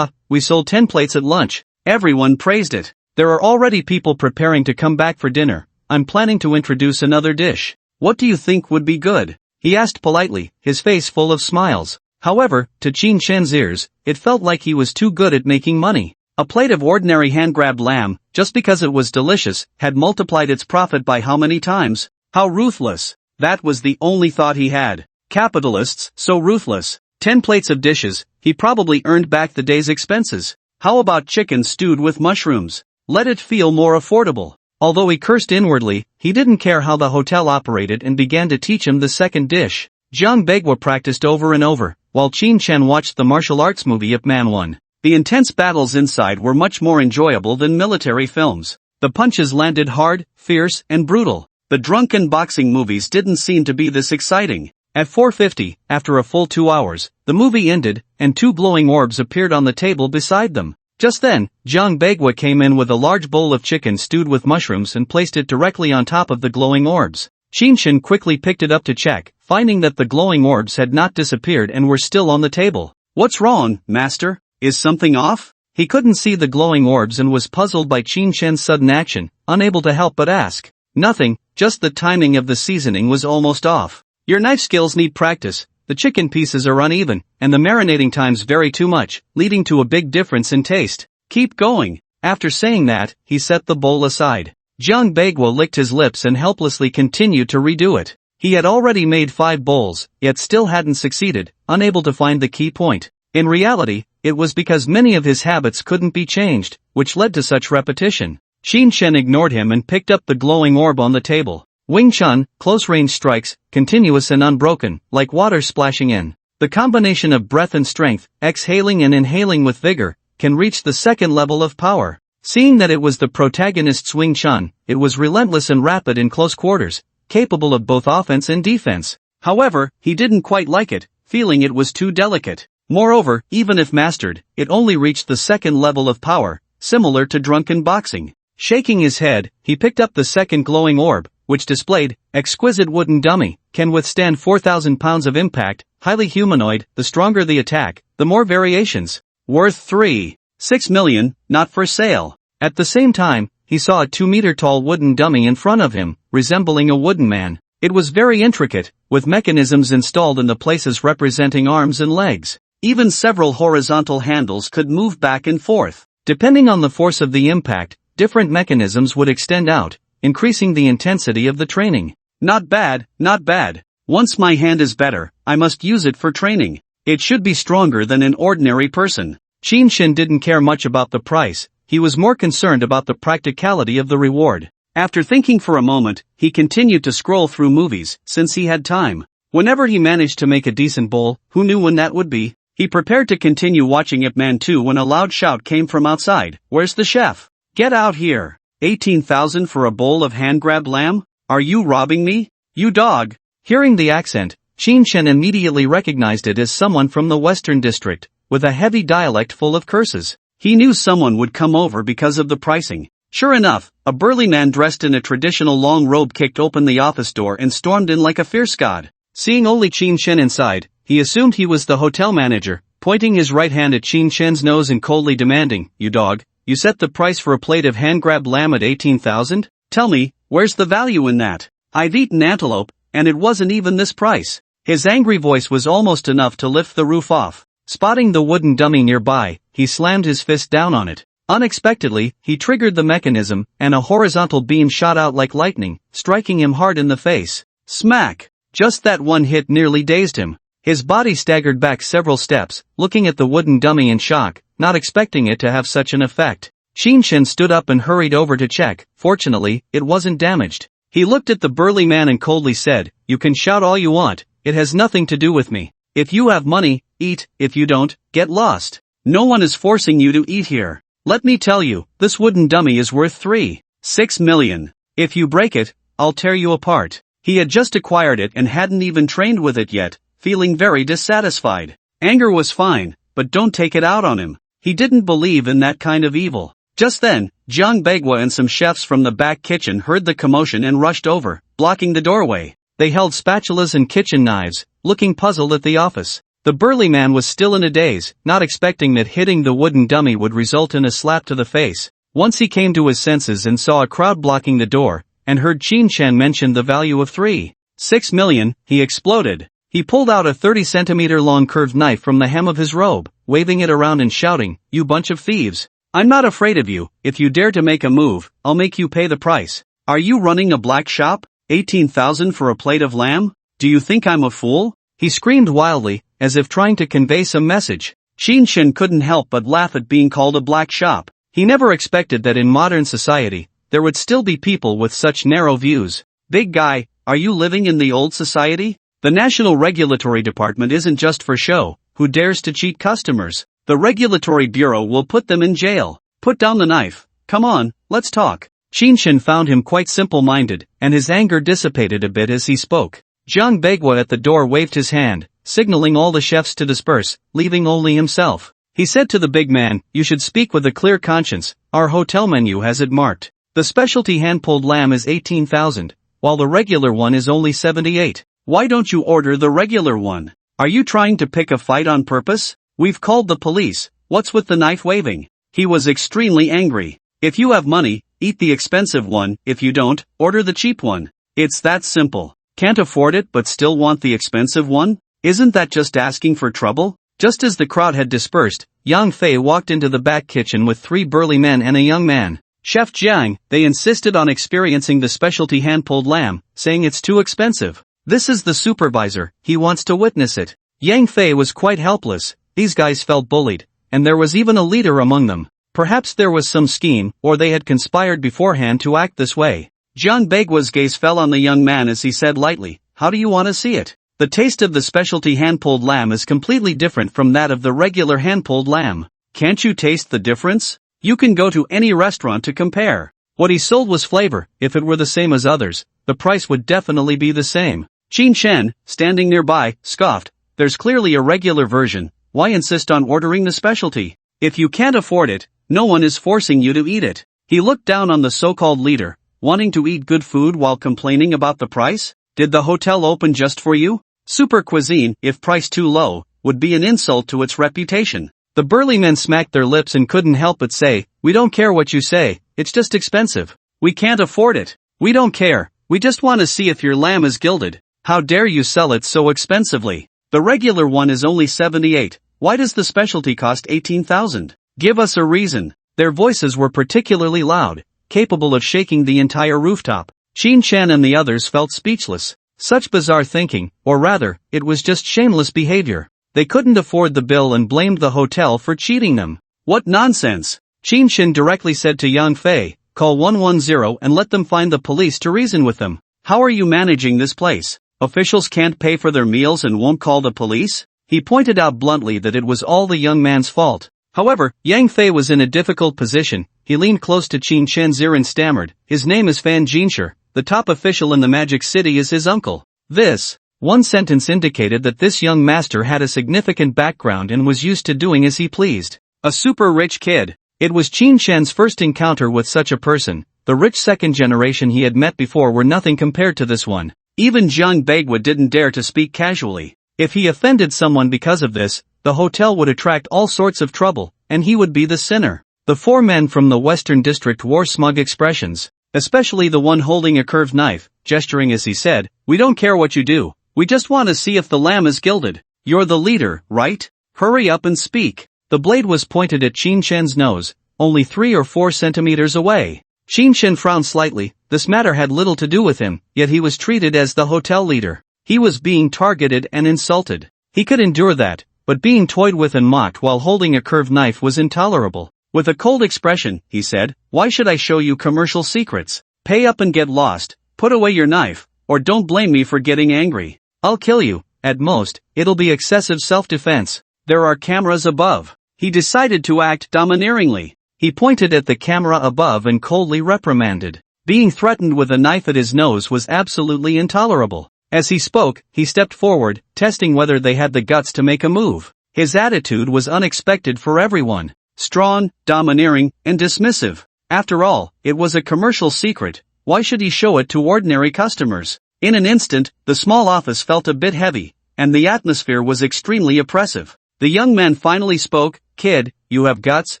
We sold 10 plates at lunch. Everyone praised it. There are already people preparing to come back for dinner. I'm planning to introduce another dish. What do you think would be good? He asked politely, his face full of smiles. However, to Qin Shen's ears, it felt like he was too good at making money. A plate of ordinary hand-grabbed lamb, just because it was delicious, had multiplied its profit by how many times? How ruthless. That was the only thought he had. Capitalists, so ruthless. 10 plates of dishes, he probably earned back the day's expenses. How about chicken stewed with mushrooms? Let it feel more affordable. Although he cursed inwardly, he didn't care how the hotel operated and began to teach him the second dish. Jiang Bagua practiced over and over, while Qin Shen watched the martial arts movie of Manhwa. The intense battles inside were much more enjoyable than military films. The punches landed hard, fierce, and brutal. The drunken boxing movies didn't seem to be this exciting. At 4:50, after a full 2 hours, the movie ended, and 2 glowing orbs appeared on the table beside them. Just then, Jiang Bagua came in with a large bowl of chicken stewed with mushrooms and placed it directly on top of the glowing orbs. Qin Shen quickly picked it up to check, finding that the glowing orbs had not disappeared and were still on the table. What's wrong, master? Is something off? He couldn't see the glowing orbs and was puzzled by Qin Shen's sudden action, unable to help but ask. Nothing, just the timing of the seasoning was almost off. Your knife skills need practice. The chicken pieces are uneven, and the marinating times vary too much, leading to a big difference in taste. Keep going. After saying that, he set the bowl aside. Jiang Bagua licked his lips and helplessly continued to redo it. He had already made 5 bowls, yet still hadn't succeeded, unable to find the key point. In reality, it was because many of his habits couldn't be changed, which led to such repetition. Qin Shen ignored him and picked up the glowing orb on the table. Wing Chun, close-range strikes, continuous and unbroken, like water splashing in. The combination of breath and strength, exhaling and inhaling with vigor, can reach the second level of power. Seeing that it was the protagonist's Wing Chun, it was relentless and rapid in close quarters, capable of both offense and defense. However, he didn't quite like it, feeling it was too delicate. Moreover, even if mastered, it only reached the second level of power, similar to drunken boxing. Shaking his head, he picked up the second glowing orb, which displayed, exquisite wooden dummy, can withstand 4,000 pounds of impact, highly humanoid, the stronger the attack, the more variations. Worth 3.6 million, not for sale. At the same time, he saw a 2-meter-tall wooden dummy in front of him, resembling a wooden man. It was very intricate, with mechanisms installed in the places representing arms and legs. Even several horizontal handles could move back and forth. Depending on the force of the impact, different mechanisms would extend out, increasing the intensity of the training. Not bad, not bad. Once my hand is better, I must use it for training. It should be stronger than an ordinary person. Qin Shen didn't care much about the price, he was more concerned about the practicality of the reward. After thinking for a moment, he continued to scroll through movies, since he had time. Whenever he managed to make a decent bowl, who knew when that would be? He prepared to continue watching Ip Man 2 when a loud shout came from outside. Where's the chef? Get out here. 18,000 for a bowl of hand-grabbed lamb? Are you robbing me? You dog. Hearing the accent, Qin Shen immediately recognized it as someone from the Western District, with a heavy dialect full of curses. He knew someone would come over because of the pricing. Sure enough, a burly man dressed in a traditional long robe kicked open the office door and stormed in like a fierce god. Seeing only Qin Shen inside, he assumed he was the hotel manager, pointing his right hand at Qin Shen's nose and coldly demanding, "You dog, you set the price for a plate of hand-grabbed lamb at 18,000? Tell me, where's the value in that? I've eaten antelope, and it wasn't even this price." His angry voice was almost enough to lift the roof off. Spotting the wooden dummy nearby, he slammed his fist down on it. Unexpectedly, he triggered the mechanism, and a horizontal beam shot out like lightning, striking him hard in the face. Smack! Just that one hit nearly dazed him. His body staggered back several steps, looking at the wooden dummy in shock, not expecting it to have such an effect. Qin Shen stood up and hurried over to check. Fortunately, it wasn't damaged. He looked at the burly man and coldly said, "You can shout all you want, it has nothing to do with me. If you have money, eat, if you don't, get lost. No one is forcing you to eat here. Let me tell you, this wooden dummy is worth 3.6 million. If you break it, I'll tear you apart." He had just acquired it and hadn't even trained with it yet, feeling very dissatisfied. Anger was fine, but don't take it out on him. He didn't believe in that kind of evil. Just then, Jiang Bagua and some chefs from the back kitchen heard the commotion and rushed over, blocking the doorway. They held spatulas and kitchen knives, looking puzzled at the office. The burly man was still in a daze, not expecting that hitting the wooden dummy would result in a slap to the face. Once he came to his senses and saw a crowd blocking the door, and heard Qin Shen mention the value of 3.6 million, he exploded. He pulled out a 30-centimeter-long curved knife from the hem of his robe, waving it around and shouting, "You bunch of thieves! I'm not afraid of you. If you dare to make a move, I'll make you pay the price. Are you running a black shop? 18,000 for a plate of lamb? Do you think I'm a fool?" He screamed wildly, as if trying to convey some message. Qin Shen couldn't help but laugh at being called a black shop. He never expected that in modern society, there would still be people with such narrow views. "Big guy, are you living in the old society? The National Regulatory Department isn't just for show. Who dares to cheat customers? The Regulatory Bureau will put them in jail. Put down the knife. Come on, let's talk." Qin Shen found him quite simple-minded, and his anger dissipated a bit as he spoke. Jiang Bagua at the door waved his hand, signaling all the chefs to disperse, leaving only himself. He said to the big man, "You should speak with a clear conscience. Our hotel menu has it marked. The specialty hand-pulled lamb is 18,000, while the regular one is only 78. Why don't you order the regular one? Are you trying to pick a fight on purpose? We've called the police. What's with the knife waving?" He was extremely angry. "If you have money, eat the expensive one. If you don't, order the cheap one. It's that simple. Can't afford it but still want the expensive one? Isn't that just asking for trouble?" Just as the crowd had dispersed, Yang Fei walked into the back kitchen with 3 burly men and a young man. "Chef Jiang," they insisted on experiencing the specialty hand-pulled lamb, saying it's too expensive. "This is the supervisor, he wants to witness it." Yang Fei was quite helpless. These guys felt bullied, and there was even a leader among them. Perhaps there was some scheme, or they had conspired beforehand to act this way. Jiang Bagua's gaze fell on the young man as he said lightly, "How do you want to see it? The taste of the specialty hand-pulled lamb is completely different from that of the regular hand-pulled lamb. Can't you taste the difference? You can go to any restaurant to compare." What he sold was flavor. If it were the same as others, the price would definitely be the same. Qin Shen, standing nearby, scoffed, "There's clearly a regular version. Why insist on ordering the specialty? If you can't afford it, no one is forcing you to eat it." He looked down on the so-called leader, wanting to eat good food while complaining about the price. Did the hotel open just for you? Super cuisine, if priced too low, would be an insult to its reputation. The burly men smacked their lips and couldn't help but say, "We don't care what you say, it's just expensive. We can't afford it. We don't care, we just want to see if your lamb is gilded. How dare you sell it so expensively? The regular one is only 78, why does the specialty cost 18,000? Give us a reason." Their voices were particularly loud, capable of shaking the entire rooftop. Qin Shen and the others felt speechless. Such bizarre thinking, or rather, it was just shameless behavior. They couldn't afford the bill and blamed the hotel for cheating them. "What nonsense!" Qin Shen directly said to Yang Fei, "Call 110 and let them find the police to reason with them. How are you managing this place? Officials can't pay for their meals and won't call the police?" He pointed out bluntly that it was all the young man's fault. However, Yang Fei was in a difficult position. He leaned close to Qin Shen's ear and stammered, "His name is Fan Jinsher. The top official in the Magic City is his uncle." This one sentence indicated that this young master had a significant background and was used to doing as he pleased. A super rich kid. It was Qin Shen's first encounter with such a person. The rich second generation he had met before were nothing compared to this one. Even Jiang Bagua didn't dare to speak casually. If he offended someone because of this, the hotel would attract all sorts of trouble, and he would be the sinner. The 4 men from the Western District wore smug expressions, especially the one holding a curved knife, gesturing as he said, "We don't care what you do. We just want to see if the lamb is gilded. You're the leader, right? Hurry up and speak." The blade was pointed at Qin Shen's nose, only 3 or 4 centimeters away. Qin Shen frowned slightly. This matter had little to do with him, yet he was treated as the hotel leader. He was being targeted and insulted. He could endure that, but being toyed with and mocked while holding a curved knife was intolerable. With a cold expression, he said, "Why should I show you commercial secrets? Pay up and get lost, put away your knife, or don't blame me for getting angry. I'll kill you. At most, it'll be excessive self-defense. There are cameras above." He decided to act domineeringly. He pointed at the camera above and coldly reprimanded. Being threatened with a knife at his nose was absolutely intolerable. As he spoke, he stepped forward, testing whether they had the guts to make a move. His attitude was unexpected for everyone. strong, domineering, and dismissive. After all, it was a commercial secret. Why should he show it to ordinary customers? In an instant, the small office felt a bit heavy, and the atmosphere was extremely oppressive. The young man finally spoke. "Kid, you have guts,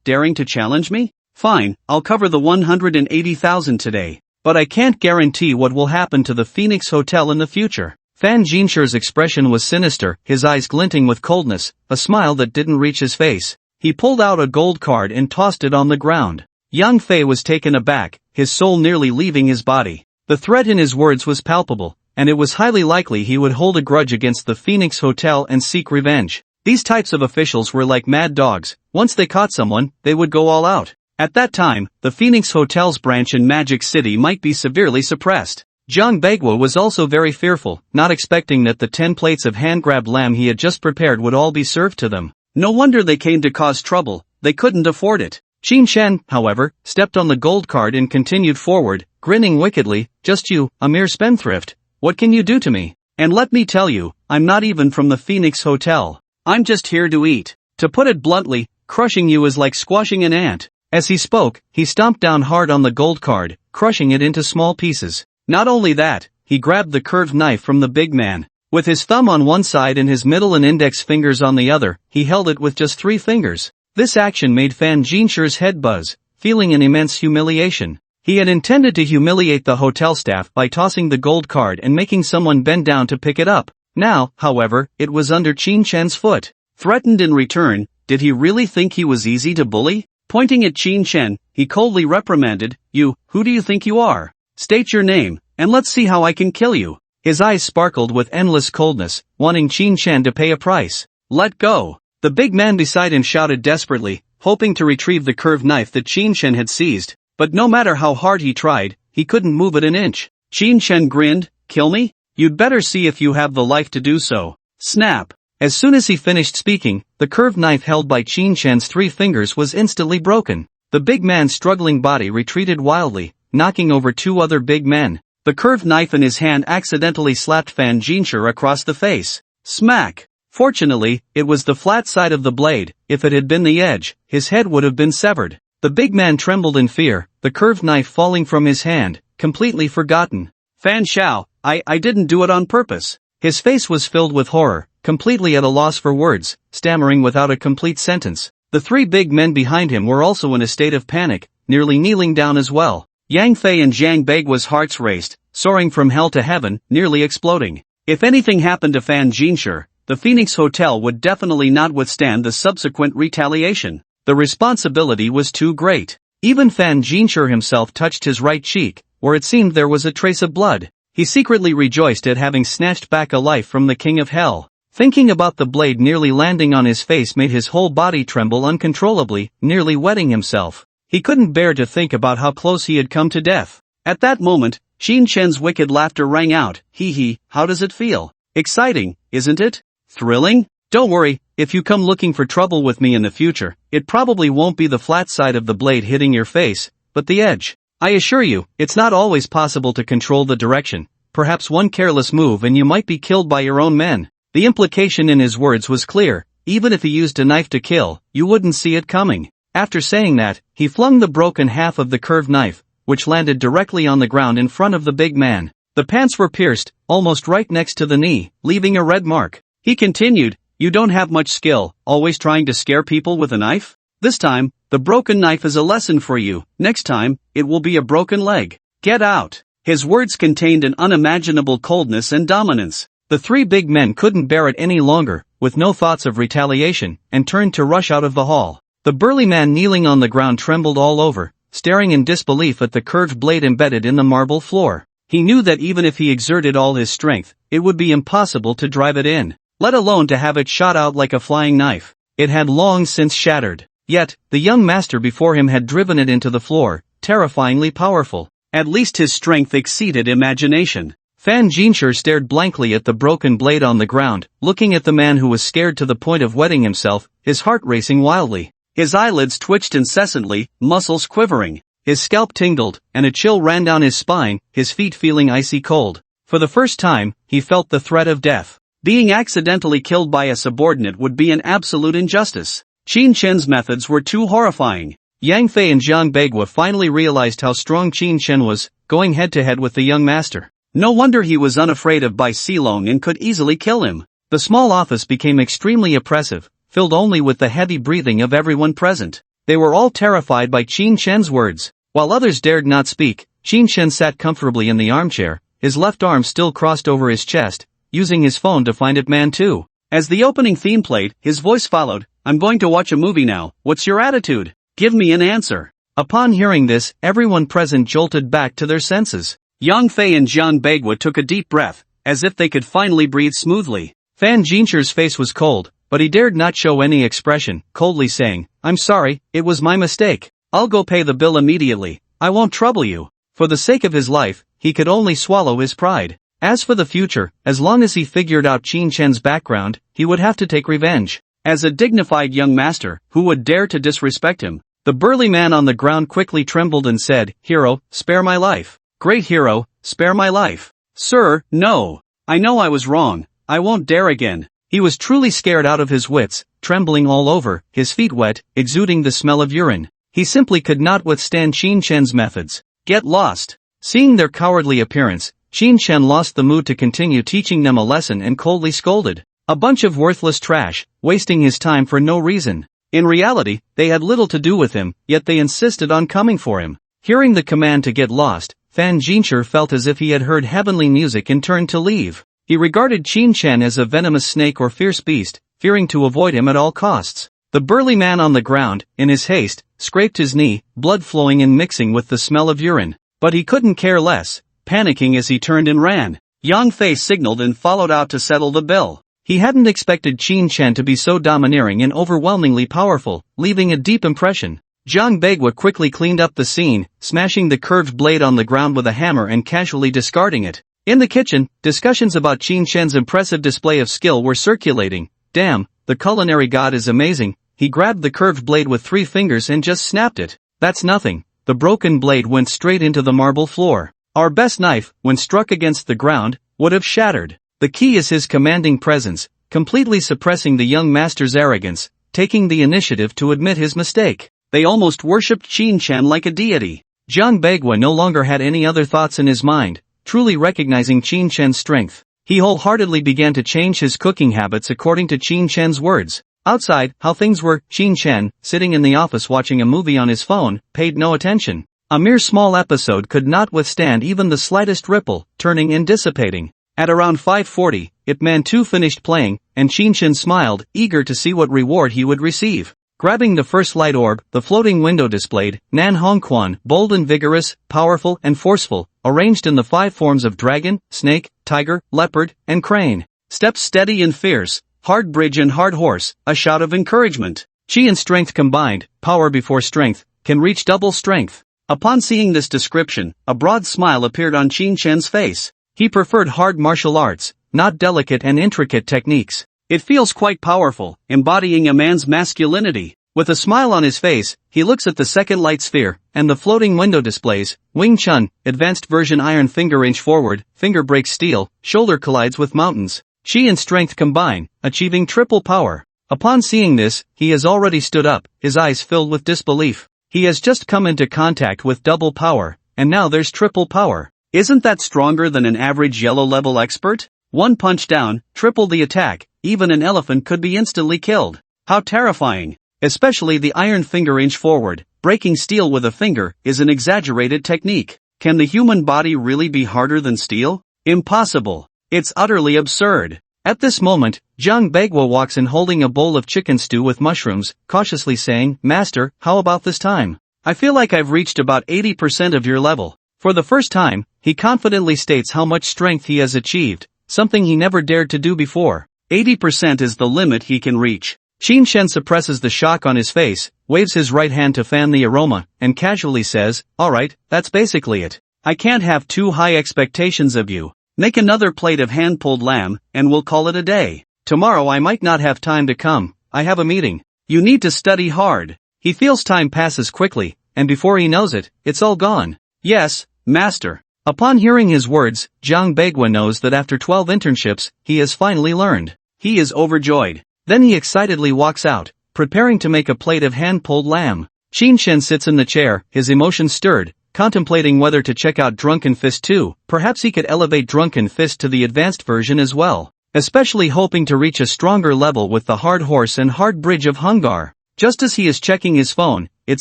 daring to challenge me? Fine, I'll cover the 180,000 today. But I can't guarantee what will happen to the Phoenix Hotel in the future." Fan Jinshi's expression was sinister, his eyes glinting with coldness, a smile that didn't reach his face. He pulled out a gold card and tossed it on the ground. Yang Fei was taken aback, his soul nearly leaving his body. The threat in his words was palpable, and it was highly likely he would hold a grudge against the Phoenix Hotel and seek revenge. These types of officials were like mad dogs. Once they caught someone, they would go all out. At that time, the Phoenix Hotel's branch in Magic City might be severely suppressed. Zhang Bagua was also very fearful, not expecting that the 10 plates of hand-grabbed lamb he had just prepared would all be served to them. No wonder they came to cause trouble, they couldn't afford it. Qin Shen, however, stepped on the gold card and continued forward, grinning wickedly. "Just you, a mere spendthrift. What can you do to me? And let me tell you, I'm not even from the Phoenix Hotel. I'm just here to eat. To put it bluntly, crushing you is like squashing an ant." As he spoke, he stomped down hard on the gold card, crushing it into small pieces. Not only that, he grabbed the curved knife from the big man. With his thumb on one side and his middle and index fingers on the other, he held it with just 3 fingers. This action made Fan Jinshi's head buzz, feeling an immense humiliation. He had intended to humiliate the hotel staff by tossing the gold card and making someone bend down to pick it up. Now, however, it was under Qin Shen's foot. Threatened in return, did he really think he was easy to bully? Pointing at Qin Shen, he coldly reprimanded, "You, who do you think you are? State your name, and let's see how I can kill you." His eyes sparkled with endless coldness, wanting Qin Shen to pay a price. "Let go." The big man beside him shouted desperately, hoping to retrieve the curved knife that Qin Shen had seized, but no matter how hard he tried, he couldn't move it an inch. Qin Shen grinned, "Kill me? You'd better see if you have the life to do so." Snap! As soon as he finished speaking, the curved knife held by Qin Shen's 3 fingers was instantly broken. The big man's struggling body retreated wildly, knocking over 2 other big men. The curved knife in his hand accidentally slapped Fan Jinshi across the face. Smack! Fortunately, it was the flat side of the blade. If it had been the edge, his head would have been severed. The big man trembled in fear, the curved knife falling from his hand, completely forgotten. "Fan Shao, I didn't do it on purpose." His face was filled with horror, completely at a loss for words, stammering without a complete sentence. The 3 big men behind him were also in a state of panic, nearly kneeling down as well. Yang Fei and Zhang Bagua's hearts raced, soaring from hell to heaven, nearly exploding. If anything happened to Fan Jinshi, the Phoenix Hotel would definitely not withstand the subsequent retaliation. The responsibility was too great. Even Fan Jinshi himself touched his right cheek, where it seemed there was a trace of blood. He secretly rejoiced at having snatched back a life from the King of Hell. Thinking about the blade nearly landing on his face made his whole body tremble uncontrollably, nearly wetting himself. He couldn't bear to think about how close he had come to death. At that moment, Qin Shen's wicked laughter rang out. "Hee, how does it feel? Exciting, isn't it? Thrilling? Don't worry, if you come looking for trouble with me in the future, it probably won't be the flat side of the blade hitting your face, but the edge. I assure you, it's not always possible to control the direction. Perhaps one careless move and you might be killed by your own men." The implication in his words was clear. Even if he used a knife to kill, you wouldn't see it coming. After saying that, he flung the broken half of the curved knife, which landed directly on the ground in front of the big man. The pants were pierced, almost right next to the knee, leaving a red mark. He continued, "You don't have much skill, always trying to scare people with a knife? This time, the broken knife is a lesson for you. Next time, it will be a broken leg. Get out." His words contained an unimaginable coldness and dominance. The 3 big men couldn't bear it any longer, with no thoughts of retaliation, and turned to rush out of the hall. The burly man kneeling on the ground trembled all over, staring in disbelief at the curved blade embedded in the marble floor. He knew that even if he exerted all his strength, it would be impossible to drive it in, let alone to have it shot out like a flying knife. It had long since shattered. Yet, the young master before him had driven it into the floor, terrifyingly powerful. At least his strength exceeded imagination. Fan Jinshi stared blankly at the broken blade on the ground, looking at the man who was scared to the point of wetting himself, his heart racing wildly. His eyelids twitched incessantly, muscles quivering. His scalp tingled, and a chill ran down his spine, his feet feeling icy cold. For the first time, he felt the threat of death. Being accidentally killed by a subordinate would be an absolute injustice. Qin Shen's methods were too horrifying. Yang Fei and Zhang Beigua finally realized how strong Qin Shen was, going head-to-head with the young master. No wonder he was unafraid of Bai Silong and could easily kill him. The small office became extremely oppressive, filled only with the heavy breathing of everyone present. They were all terrified by Qin Shen's words. While others dared not speak, Qin Shen sat comfortably in the armchair, his left arm still crossed over his chest, using his phone to find it Man 2. As the opening theme played, his voice followed, "I'm going to watch a movie now, what's your attitude? Give me an answer." Upon hearing this, everyone present jolted back to their senses. Yang Fei and Zhang Beigua took a deep breath, as if they could finally breathe smoothly. Fan Jinsher's face was cold, but he dared not show any expression, coldly saying, "I'm sorry, it was my mistake. I'll go pay the bill immediately, I won't trouble you." For the sake of his life, he could only swallow his pride. As for the future, as long as he figured out Qin Shen's background, he would have to take revenge. As a dignified young master, who would dare to disrespect him? The burly man on the ground quickly trembled and said, "Hero, spare my life. Great hero, spare my life." "Sir, no. I know I was wrong, I won't dare again." He was truly scared out of his wits, trembling all over, his feet wet, exuding the smell of urine. He simply could not withstand Qin Shen's methods. "Get lost." Seeing their cowardly appearance, Qin Shen lost the mood to continue teaching them a lesson and coldly scolded. A bunch of worthless trash, wasting his time for no reason. In reality, they had little to do with him, yet they insisted on coming for him. Hearing the command to get lost, Fan Jinsher felt as if he had heard heavenly music and turned to leave. He regarded Qin Shen as a venomous snake or fierce beast, fearing to avoid him at all costs. The burly man on the ground, in his haste, scraped his knee, blood flowing and mixing with the smell of urine. But he couldn't care less, panicking as he turned and ran. Yang Fei signaled and followed out to settle the bill. He hadn't expected Qin Shen to be so domineering and overwhelmingly powerful, leaving a deep impression. Zhang Beigua quickly cleaned up the scene, smashing the curved blade on the ground with a hammer and casually discarding it. In the kitchen, discussions about Qin Shen's impressive display of skill were circulating. "Damn, the culinary god is amazing." He grabbed the curved blade with 3 fingers and just snapped it. "That's nothing." The broken blade went straight into the marble floor. "Our best knife, when struck against the ground, would have shattered." The key is his commanding presence, completely suppressing the young master's arrogance, taking the initiative to admit his mistake. They almost worshipped Qin Shen like a deity. Zhang Beigua no longer had any other thoughts in his mind, truly recognizing Qin Shen's strength. He wholeheartedly began to change his cooking habits according to Qin Shen's words. Outside, how things were, Qin Shen, sitting in the office watching a movie on his phone, paid no attention. A mere small episode could not withstand even the slightest ripple, turning and dissipating. At around 5:40, Ip Man 2 finished playing, and Qin Shen smiled, eager to see what reward he would receive. Grabbing the first light orb, the floating window displayed, Nan Hongquan, bold and vigorous, powerful and forceful, arranged in the 5 forms of dragon, snake, tiger, leopard, and crane. Steps steady and fierce, hard bridge and hard horse, a shout of encouragement. Chi and strength combined, power before strength, can reach double strength. Upon seeing this description, a broad smile appeared on Qin Shen's face. He preferred hard martial arts, not delicate and intricate techniques. "It feels quite powerful, embodying a man's masculinity." With a smile on his face, he looks at the second light sphere, and the floating window displays, Wing Chun, advanced version iron finger inch forward, finger breaks steel, shoulder collides with mountains. Chi and strength combine, achieving triple power. Upon seeing this, he has already stood up, his eyes filled with disbelief. He has just come into contact with double power, and now there's triple power. Isn't that stronger than an average yellow level expert? One punch down, triple the attack, even an elephant could be instantly killed. How terrifying. Especially the iron finger inch forward, breaking steel with a finger, is an exaggerated technique. Can the human body really be harder than steel? Impossible. It's utterly absurd. At this moment, Zhang Beigua walks in holding a bowl of chicken stew with mushrooms, cautiously saying, "Master, how about this time? I feel like I've reached about 80% of your level." For the first time, he confidently states how much strength he has achieved, something he never dared to do before. 80% is the limit he can reach. Qin Shen suppresses the shock on his face, waves his right hand to fan the aroma, and casually says, "Alright, that's basically it. I can't have too high expectations of you. Make another plate of hand-pulled lamb, and we'll call it a day. Tomorrow I might not have time to come, I have a meeting. You need to study hard." He feels time passes quickly, and before he knows it, it's all gone. "Yes, master." Upon hearing his words, Zhang Beigua knows that after 12 internships, he has finally learned. He is overjoyed. Then he excitedly walks out, preparing to make a plate of hand-pulled lamb. Shin sits in the chair, his emotions stirred, contemplating whether to check out Drunken Fist 2. Perhaps he could elevate Drunken Fist to the advanced version as well, especially hoping to reach a stronger level with the Hard Horse and Hard Bridge of Hungar. Just as he is checking his phone, it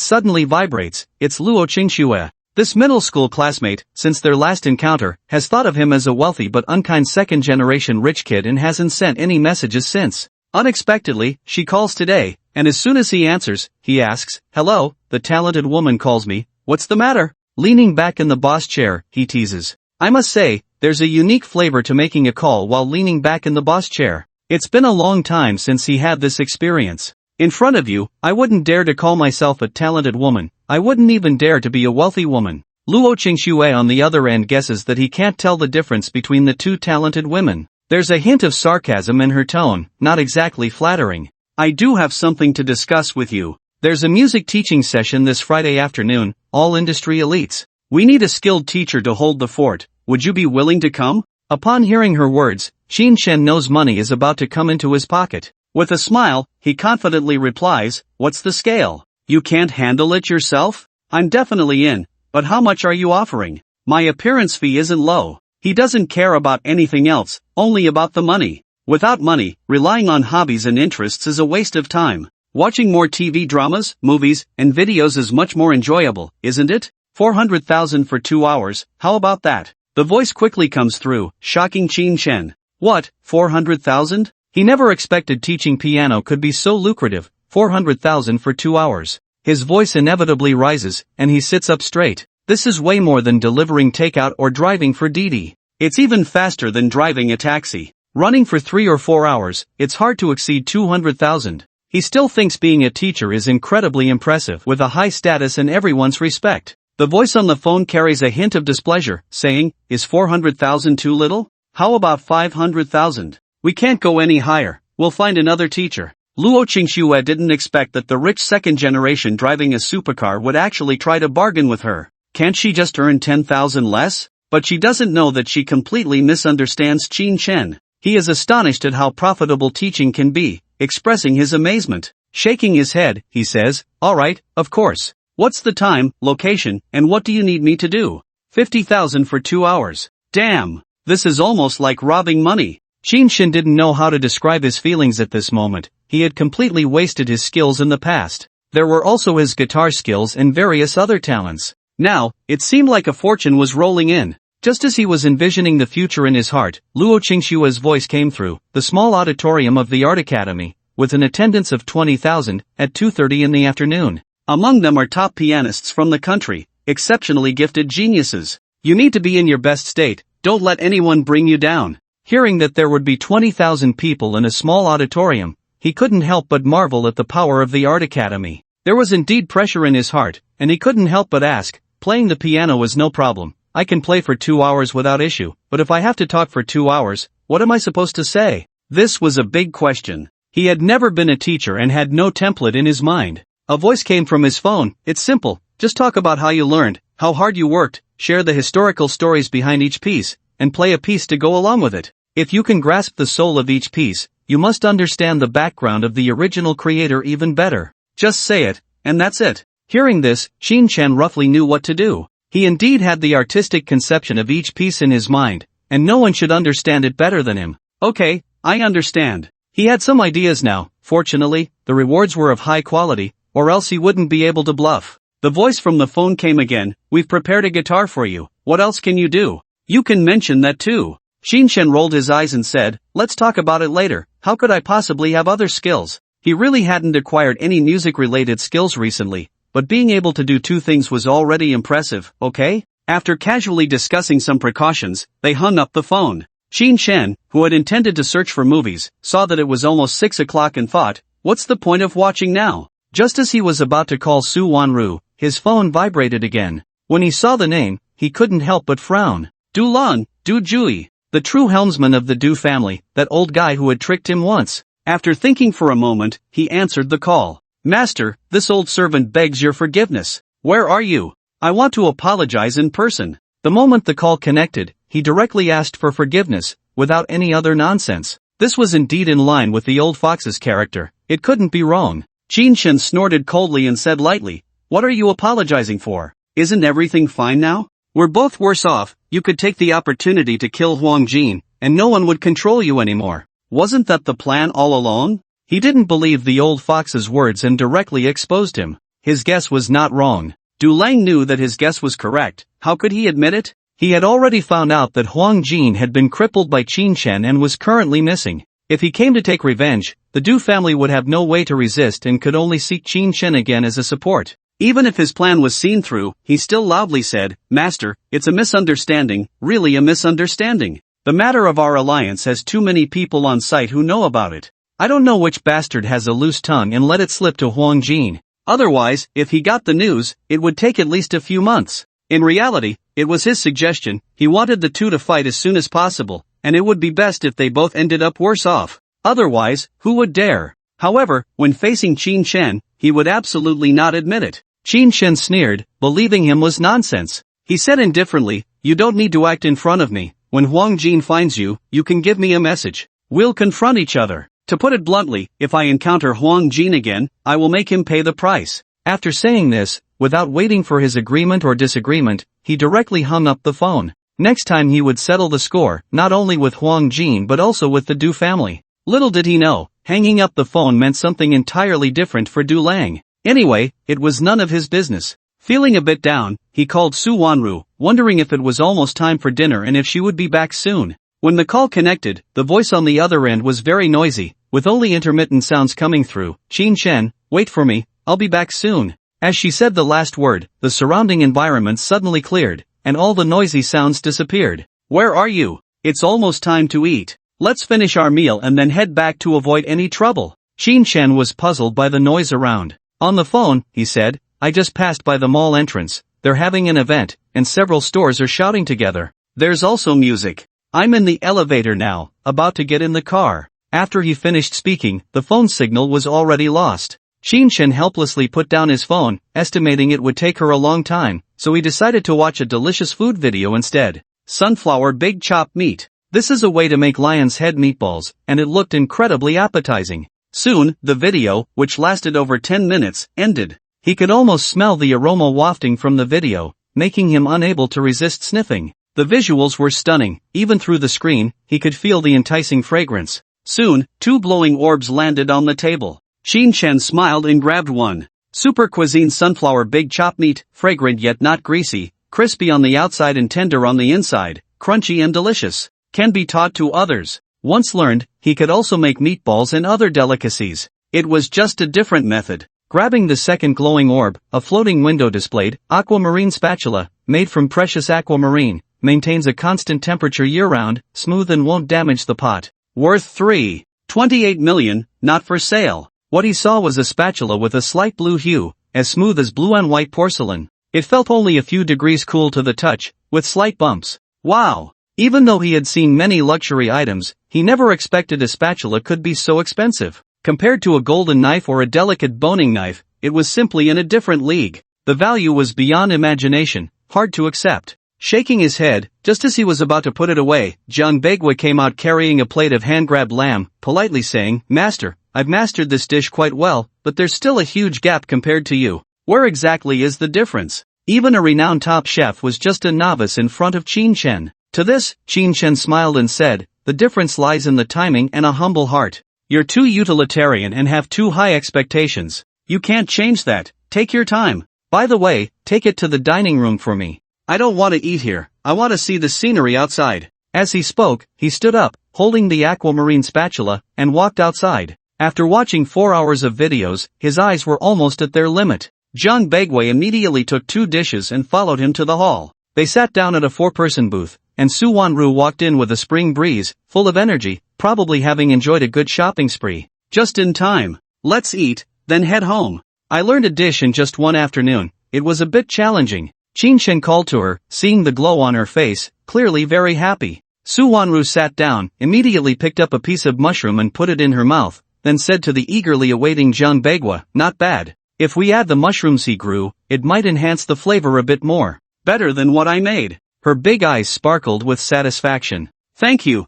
suddenly vibrates. It's Luo Qingxue. This middle school classmate, since their last encounter, has thought of him as a wealthy but unkind second-generation rich kid and hasn't sent any messages since. Unexpectedly, she calls today, and as soon as he answers, he asks, "Hello, the talented woman calls me, what's the matter?" Leaning back in the boss chair, he teases, "I must say, there's a unique flavor to making a call while leaning back in the boss chair. It's been a long time since he had this experience. In front of you, I wouldn't dare to call myself a talented woman, I wouldn't even dare to be a wealthy woman." Luo Qingxue on the other end guesses that he can't tell the difference between the two talented women. There's a hint of sarcasm in her tone, not exactly flattering. "I do have something to discuss with you. There's a music teaching session this Friday afternoon, all industry elites. We need a skilled teacher to hold the fort. Would you be willing to come?" Upon hearing her words, Shin knows money is about to come into his pocket. With a smile, he confidently replies, "What's the scale? You can't handle it yourself? I'm definitely in, but how much are you offering? My appearance fee isn't low." He doesn't care about anything else, only about the money. Without money, relying on hobbies and interests is a waste of time. Watching more TV dramas, movies, and videos is much more enjoyable, isn't it? 400,000 for 2 hours, how about that? The voice quickly comes through, shocking Qin Shen. What, 400,000? He never expected teaching piano could be so lucrative. 400,000 for 2 hours. His voice inevitably rises, and he sits up straight. This is way more than delivering takeout or driving for Didi. It's even faster than driving a taxi. Running for 3 or 4 hours, it's hard to exceed 200,000. He still thinks being a teacher is incredibly impressive with a high status and everyone's respect. The voice on the phone carries a hint of displeasure, saying, "Is 400,000 too little? How about 500,000? We can't go any higher, we'll find another teacher." Luo Qingxue didn't expect that the rich second generation driving a supercar would actually try to bargain with her. Can't she just earn 10,000 less? But she doesn't know that she completely misunderstands Qin Shen. He is astonished at how profitable teaching can be, expressing his amazement. Shaking his head, he says, "Alright, of course. What's the time, location, and what do you need me to do?" 50,000 for 2 hours. Damn! This is almost like robbing money. Qin Shen didn't know how to describe his feelings at this moment. He had completely wasted his skills in the past. There were also his guitar skills and various other talents. Now, it seemed like a fortune was rolling in. Just as he was envisioning the future in his heart, Luo Qingxue's voice came through the small auditorium of the Art Academy, with an attendance of 20,000, at 2:30 in the afternoon. Among them are top pianists from the country, exceptionally gifted geniuses. You need to be in your best state, don't let anyone bring you down. Hearing that there would be 20,000 people in a small auditorium, he couldn't help but marvel at the power of the Art Academy. There was indeed pressure in his heart, and he couldn't help but ask, "Playing the piano is no problem. I can play for 2 hours without issue, but if I have to talk for 2 hours, what am I supposed to say?" This was a big question. He had never been a teacher and had no template in his mind. A voice came from his phone. "It's simple, just talk about how you learned, how hard you worked, share the historical stories behind each piece, and play a piece to go along with it. If you can grasp the soul of each piece, you must understand the background of the original creator even better. Just say it, and that's it." Hearing this, Qin Shen roughly knew what to do. He indeed had the artistic conception of each piece in his mind, and no one should understand it better than him. "Okay, I understand." He had some ideas now. Fortunately, the rewards were of high quality, or else he wouldn't be able to bluff. The voice from the phone came again. "We've prepared a guitar for you. What else can you do? You can mention that too." Qin Shen rolled his eyes and said, "Let's talk about it later. How could I possibly have other skills?" He really hadn't acquired any music-related skills recently, but being able to do 2 things was already impressive, okay? After casually discussing some precautions, they hung up the phone. Qin Shen, who had intended to search for movies, saw that it was almost 6 o'clock and thought, "What's the point of watching now?" Just as he was about to call Su Wanru, his phone vibrated again. When he saw the name, he couldn't help but frown. Du Lan, Du Jui, the true helmsman of the Du family, that old guy who had tricked him once. After thinking for a moment, he answered the call. "Master, this old servant begs your forgiveness. Where are you? I want to apologize in person." The moment the call connected, he directly asked for forgiveness, without any other nonsense. This was indeed in line with the old fox's character. It couldn't be wrong. Qin Shen snorted coldly and said lightly, "What are you apologizing for? Isn't everything fine now? We're both worse off. You could take the opportunity to kill Huang Jin, and no one would control you anymore. Wasn't that the plan all along?" He didn't believe the old fox's words and directly exposed him. His guess was not wrong. Du Lang knew that his guess was correct. How could he admit it? He had already found out that Huang Jin had been crippled by Qin Shen and was currently missing. If he came to take revenge, the Du family would have no way to resist and could only seek Qin Shen again as a support. Even if his plan was seen through, he still loudly said, "Master, it's a misunderstanding, really a misunderstanding. The matter of our alliance has too many people on site who know about it. I don't know which bastard has a loose tongue and let it slip to Huang Jin. Otherwise, if he got the news, it would take at least a few months." In reality, it was his suggestion. He wanted the two to fight as soon as possible, and it would be best if they both ended up worse off. Otherwise, who would dare? However, when facing Qin Shen, he would absolutely not admit it. Qin Shen sneered, believing him was nonsense. He said indifferently, "You don't need to act in front of me. When Huang Jin finds you, you can give me a message. We'll confront each other. To put it bluntly, if I encounter Huang Jin again, I will make him pay the price." After saying this, without waiting for his agreement or disagreement, he directly hung up the phone. Next time he would settle the score, not only with Huang Jin but also with the Du family. Little did he know, hanging up the phone meant something entirely different for Du Lang. Anyway, it was none of his business. Feeling a bit down, he called Su Wanru, wondering if it was almost time for dinner and if she would be back soon. When the call connected, the voice on the other end was very noisy, with only intermittent sounds coming through. "Qin Shen, wait for me, I'll be back soon." As she said the last word, the surrounding environment suddenly cleared, and all the noisy sounds disappeared. "Where are you? It's almost time to eat. Let's finish our meal and then head back to avoid any trouble." Qin Shen was puzzled by the noise around. On the phone, he said, "I just passed by the mall entrance. They're having an event, and several stores are shouting together. There's also music. I'm in the elevator now, about to get in the car." After he finished speaking, the phone signal was already lost. Qin Shen helplessly put down his phone, estimating it would take her a long time, so he decided to watch a delicious food video instead. Sunflower big chopped meat. This is a way to make lion's head meatballs, and it looked incredibly appetizing. Soon, the video, which lasted over 10 minutes, ended. He could almost smell the aroma wafting from the video, making him unable to resist sniffing. The visuals were stunning. Even through the screen, he could feel the enticing fragrance. Soon, 2 glowing orbs landed on the table. Qin Shen smiled and grabbed one. Super cuisine sunflower big chopped meat, fragrant yet not greasy, crispy on the outside and tender on the inside, crunchy and delicious. Can be taught to others. Once learned, he could also make meatballs and other delicacies. It was just a different method. Grabbing the second glowing orb, a floating window displayed, aquamarine spatula, made from precious aquamarine, maintains a constant temperature year-round, smooth and won't damage the pot. Worth $3.28 million, not for sale. What he saw was a spatula with a slight blue hue, as smooth as blue and white porcelain. It felt only a few degrees cool to the touch, with slight bumps. Wow! Even though he had seen many luxury items, he never expected a spatula could be so expensive. Compared to a golden knife or a delicate boning knife, it was simply in a different league. The value was beyond imagination, hard to accept. Shaking his head, just as he was about to put it away, Jiang Begui came out carrying a plate of hand-grabbed lamb, politely saying, "Master, I've mastered this dish quite well, but there's still a huge gap compared to you. Where exactly is the difference?" Even a renowned top chef was just a novice in front of Qin Shen. To this, Qin Shen smiled and said, "The difference lies in the timing and a humble heart. You're too utilitarian and have too high expectations. You can't change that. Take your time. By the way, take it to the dining room for me. I don't want to eat here. I want to see the scenery outside." As he spoke, he stood up, holding the aquamarine spatula, and walked outside. After watching 4 hours of videos, his eyes were almost at their limit. Jiang Begui immediately took 2 dishes and followed him to the hall. They sat down at a 4-person booth, and Su Wanru walked in with a spring breeze, full of energy, probably having enjoyed a good shopping spree. "Just in time. Let's eat, then head home. I learned a dish in just one afternoon. It was a bit challenging." Qin Shen called to her, seeing the glow on her face, clearly very happy. Su Wanru sat down, immediately picked up a piece of mushroom and put it in her mouth, then said to the eagerly awaiting Jiang Begui, "Not bad. If we add the mushrooms he grew, it might enhance the flavor a bit more. Better than what I made." Her big eyes sparkled with satisfaction. Thank you.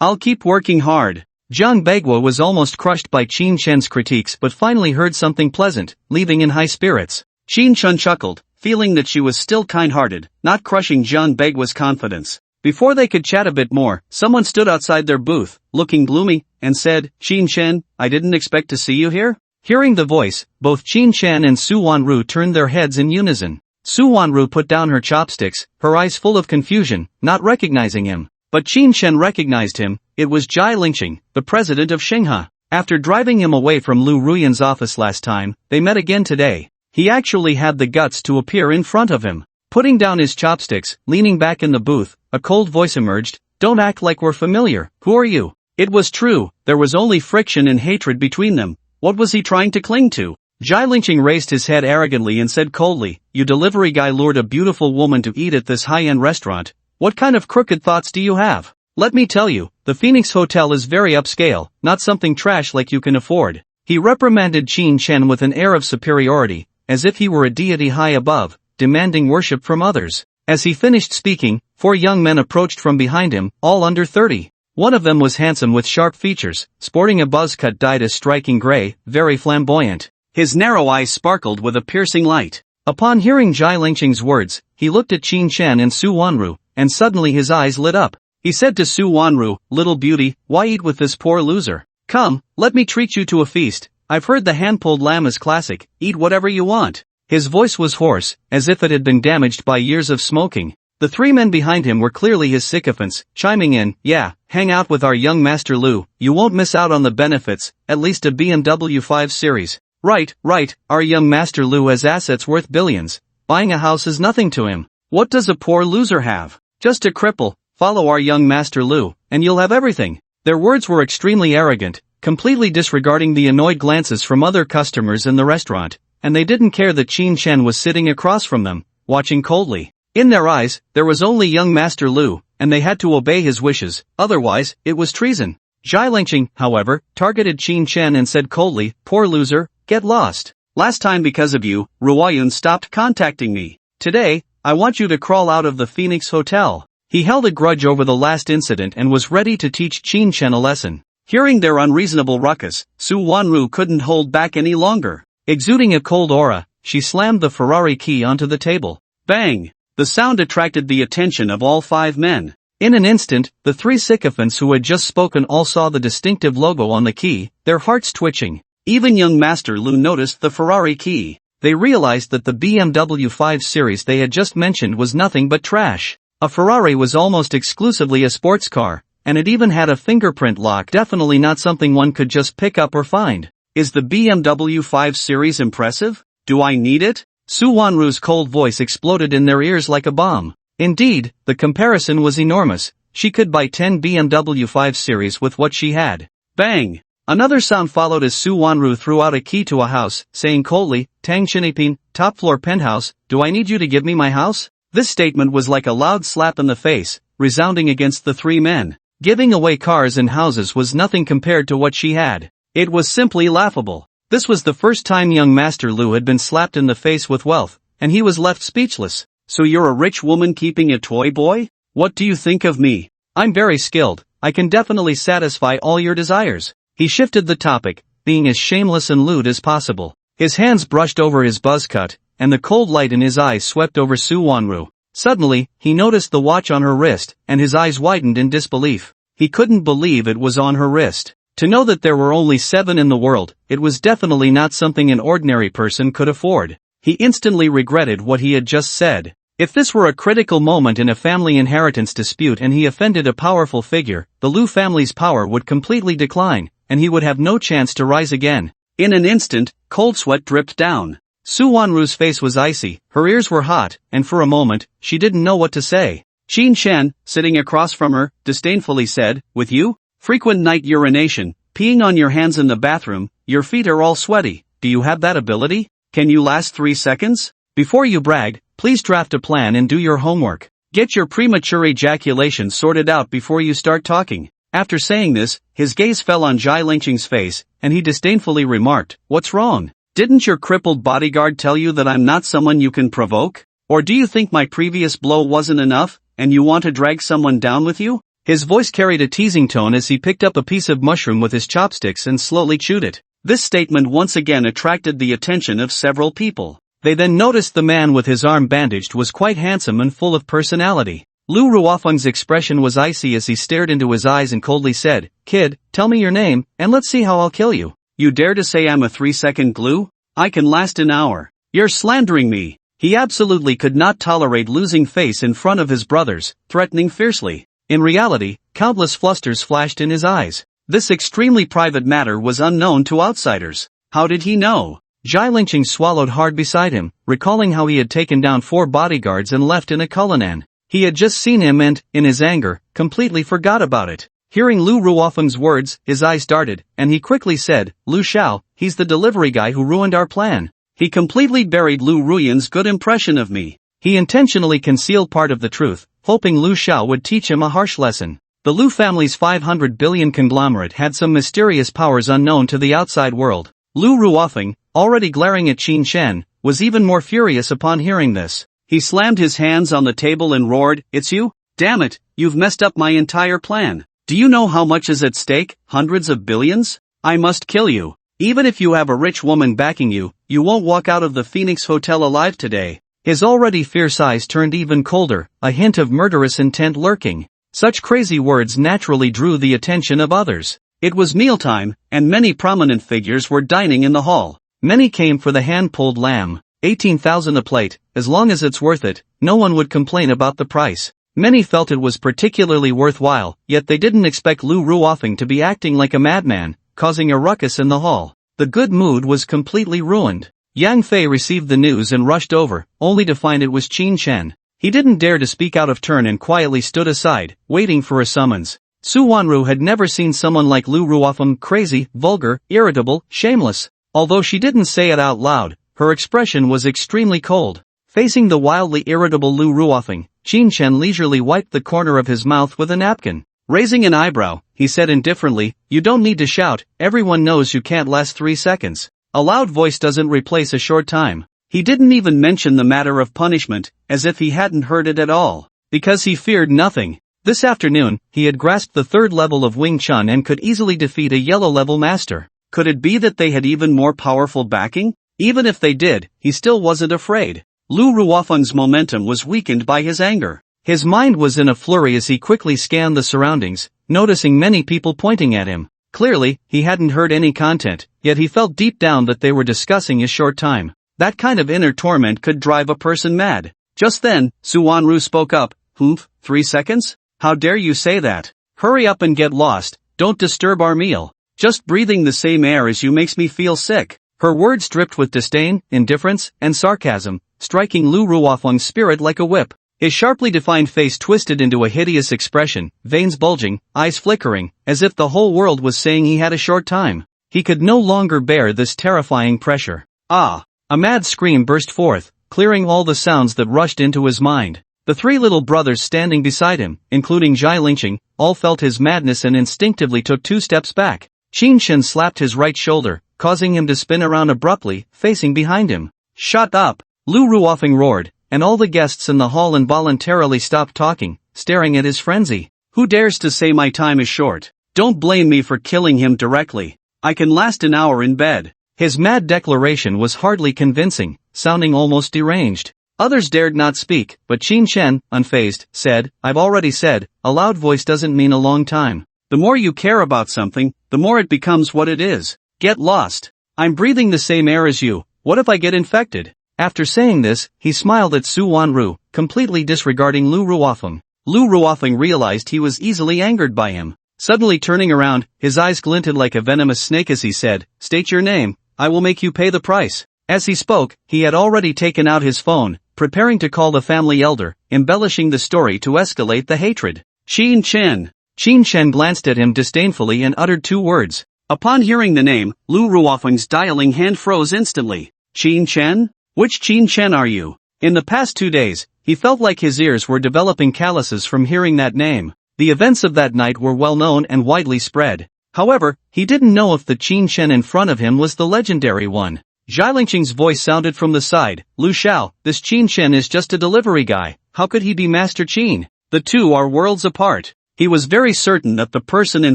I'll keep working hard." Jiang Bagua was almost crushed by Qin Shen's critiques but finally heard something pleasant, leaving in high spirits. Qin Shen chuckled, feeling that she was still kind-hearted, not crushing Jiang Bagua's confidence. Before they could chat a bit more, someone stood outside their booth, looking gloomy, and said, "Qin Shen, I didn't expect to see you here?" Hearing the voice, both Qin Shen and Su Wanru turned their heads in unison. Su Wanru put down her chopsticks, her eyes full of confusion, not recognizing him. But Qin Shen recognized him. It was Jai Lingqing, the president of Xinghe. After driving him away from Lu Ruyan's office last time, they met again today. He actually had the guts to appear in front of him. Putting down his chopsticks, leaning back in the booth, a cold voice emerged, "Don't act like we're familiar, who are you?" It was true, there was only friction and hatred between them. What was he trying to cling to? Jai Lingqing raised his head arrogantly and said coldly, "You delivery guy lured a beautiful woman to eat at this high-end restaurant. What kind of crooked thoughts do you have? Let me tell you, the Phoenix Hotel is very upscale, not something trash like you can afford." He reprimanded Qin Shen with an air of superiority, as if he were a deity high above, demanding worship from others. As he finished speaking, 4 young men approached from behind him, all under 30. One of them was handsome with sharp features, sporting a buzz cut dyed a striking gray, very flamboyant. His narrow eyes sparkled with a piercing light. Upon hearing Jai Lingqing's words, he looked at Qin Shen and Su Wanru, and suddenly his eyes lit up. He said to Su Wanru, "Little beauty, why eat with this poor loser? Come, let me treat you to a feast. I've heard the hand-pulled lamb is classic, eat whatever you want." His voice was hoarse, as if it had been damaged by years of smoking. The 3 men behind him were clearly his sycophants, chiming in, "Yeah, hang out with our young Master Lu, you won't miss out on the benefits, at least a BMW 5 Series. Right, our young Master Lu has assets worth billions. Buying a house is nothing to him. What does a poor loser have? Just a cripple. Follow our young Master Lu, and you'll have everything." Their words were extremely arrogant, completely disregarding the annoyed glances from other customers in the restaurant, and they didn't care that Qin Shen was sitting across from them, watching coldly. In their eyes, there was only young Master Lu, and they had to obey his wishes, otherwise, it was treason. Jai Lingqing, however, targeted Qin Shen and said coldly, "Poor loser, get lost. Last time because of you, Ruoyun stopped contacting me. Today, I want you to crawl out of the Phoenix Hotel." He held a grudge over the last incident and was ready to teach Qin Shen a lesson. Hearing their unreasonable ruckus, Su Wanru couldn't hold back any longer. Exuding a cold aura, she slammed the Ferrari key onto the table. Bang! The sound attracted the attention of all 5 men. In an instant, the 3 sycophants who had just spoken all saw the distinctive logo on the key, their hearts twitching. Even young Master Lu noticed the Ferrari key. They realized that the BMW 5 Series they had just mentioned was nothing but trash. A Ferrari was almost exclusively a sports car, and it even had a fingerprint lock, definitely not something one could just pick up or find. Is the BMW 5 Series impressive? Do I need it? Su Wanru's cold voice exploded in their ears like a bomb. Indeed, the comparison was enormous. She could buy 10 BMW 5 Series with what she had. Bang! Another sound followed as Su Wanru threw out a key to a house, saying coldly, "Tang Shinipin, top floor penthouse, do I need you to give me my house?" This statement was like a loud slap in the face, resounding against the 3 men. Giving away cars and houses was nothing compared to what she had. It was simply laughable. This was the first time young Master Lu had been slapped in the face with wealth, and he was left speechless. "So you're a rich woman keeping a toy boy? What do you think of me? I'm very skilled, I can definitely satisfy all your desires." He shifted the topic, being as shameless and lewd as possible. His hands brushed over his buzz cut, and the cold light in his eyes swept over Su Wanru. Suddenly, he noticed the watch on her wrist, and his eyes widened in disbelief. He couldn't believe it was on her wrist. To know that there were only 7 in the world, it was definitely not something an ordinary person could afford. He instantly regretted what he had just said. If this were a critical moment in a family inheritance dispute and he offended a powerful figure, the Lu family's power would completely decline, and he would have no chance to rise again. In an instant, cold sweat dripped down. Su Wanru's face was icy, her ears were hot, and for a moment, she didn't know what to say. Qin Shen, sitting across from her, disdainfully said, "With you? Frequent night urination, peeing on your hands in the bathroom, your feet are all sweaty, do you have that ability? Can you last 3 seconds? Before you brag, please draft a plan and do your homework. Get your premature ejaculation sorted out before you start talking." After saying this, his gaze fell on Jai Lingqing's face, and he disdainfully remarked, "What's wrong? Didn't your crippled bodyguard tell you that I'm not someone you can provoke? Or do you think my previous blow wasn't enough, and you want to drag someone down with you?" His voice carried a teasing tone as he picked up a piece of mushroom with his chopsticks and slowly chewed it. This statement once again attracted the attention of several people. They then noticed the man with his arm bandaged was quite handsome and full of personality. Lu Ruofeng's expression was icy as he stared into his eyes and coldly said, "Kid, tell me your name, and let's see how I'll kill you. You dare to say I'm a 3-second glue? I can last an hour. You're slandering me." He absolutely could not tolerate losing face in front of his brothers, threatening fiercely. In reality, countless flusters flashed in his eyes. This extremely private matter was unknown to outsiders. How did he know? Zhai Lingqing swallowed hard beside him, recalling how he had taken down 4 bodyguards and left in a Cullinan. He had just seen him and, in his anger, completely forgot about it. Hearing Lu Ruofeng's words, his eyes darted, and he quickly said, "Lu Xiao, he's the delivery guy who ruined our plan. He completely buried Lu Ruyan's good impression of me." He intentionally concealed part of the truth, hoping Lu Xiao would teach him a harsh lesson. The Lu family's 500 billion conglomerate had some mysterious powers unknown to the outside world. Lu Ruofeng, already glaring at Qin Shen, was even more furious upon hearing this. He slammed his hands on the table and roared, "It's you? Damn it, you've messed up my entire plan. Do you know how much is at stake? Hundreds of billions? I must kill you. Even if you have a rich woman backing you, you won't walk out of the Phoenix Hotel alive today." His already fierce eyes turned even colder, a hint of murderous intent lurking. Such crazy words naturally drew the attention of others. It was mealtime, and many prominent figures were dining in the hall. Many came for the hand-pulled lamb. 18,000 a plate. As long as it's worth it, no one would complain about the price. Many felt it was particularly worthwhile, yet they didn't expect Lu Ruofeng to be acting like a madman, causing a ruckus in the hall. The good mood was completely ruined. Yang Fei received the news and rushed over, only to find it was Qin Shen. He didn't dare to speak out of turn and quietly stood aside, waiting for a summons. Su Wanru had never seen someone like Lu Ruofeng crazy, vulgar, irritable, shameless. Although she didn't say it out loud, her expression was extremely cold. Facing the wildly irritable Lu Ruofeng, Qin Shen leisurely wiped the corner of his mouth with a napkin. Raising an eyebrow, he said indifferently, "You don't need to shout, everyone knows you can't last 3 seconds. A loud voice doesn't replace a short time." He didn't even mention the matter of punishment, as if he hadn't heard it at all. Because he feared nothing. This afternoon, he had grasped the 3rd level of Wing Chun and could easily defeat a yellow-level master. Could it be that they had even more powerful backing? Even if they did, he still wasn't afraid. Lu Ruofeng's momentum was weakened by his anger. His mind was in a flurry as he quickly scanned the surroundings, noticing many people pointing at him. Clearly, he hadn't heard any content, yet he felt deep down that they were discussing his short time. That kind of inner torment could drive a person mad. Just then, Su Wanru spoke up, "Humph, 3 seconds? How dare you say that? Hurry up and get lost, don't disturb our meal. Just breathing the same air as you makes me feel sick." Her words dripped with disdain, indifference, and sarcasm, striking Lu Ruofeng's spirit like a whip. His sharply defined face twisted into a hideous expression, veins bulging, eyes flickering, as if the whole world was saying he had a short time. He could no longer bear this terrifying pressure. "Ah!" A mad scream burst forth, clearing all the sounds that rushed into his mind. The 3 little brothers standing beside him, including Zhai Lingqing, all felt his madness and instinctively took 2 steps back. Qin Shen slapped his right shoulder, causing him to spin around abruptly, facing behind him. "Shut up!" Lu Ruofeng roared, and all the guests in the hall involuntarily stopped talking, staring at his frenzy. "Who dares to say my time is short? Don't blame me for killing him directly. I can last an hour in bed." His mad declaration was hardly convincing, sounding almost deranged. Others dared not speak, but Qin Shen, unfazed, said, "I've already said, a loud voice doesn't mean a long time. The more you care about something, the more it becomes what it is. Get lost. I'm breathing the same air as you, what if I get infected?" After saying this, he smiled at Su Wanru, completely disregarding Lu Ruofeng. Lu Ruofeng realized he was easily angered by him. Suddenly turning around, his eyes glinted like a venomous snake as he said, "State your name. I will make you pay the price." As he spoke, he had already taken out his phone, preparing to call the family elder, embellishing the story to escalate the hatred. "Qin Shen." Qin Shen glanced at him disdainfully and uttered 2 words. Upon hearing the name, Lu Ruofeng's dialing hand froze instantly. "Qin Shen? Which Qin Shen are you?" In the past 2 days, he felt like his ears were developing calluses from hearing that name. The events of that night were well known and widely spread. However, he didn't know if the Qin Shen in front of him was the legendary one. Zhai Lingqing's voice sounded from the side, "Lu Xiao, this Qin Shen is just a delivery guy, how could he be Master Qin? The two are worlds apart." He was very certain that the person in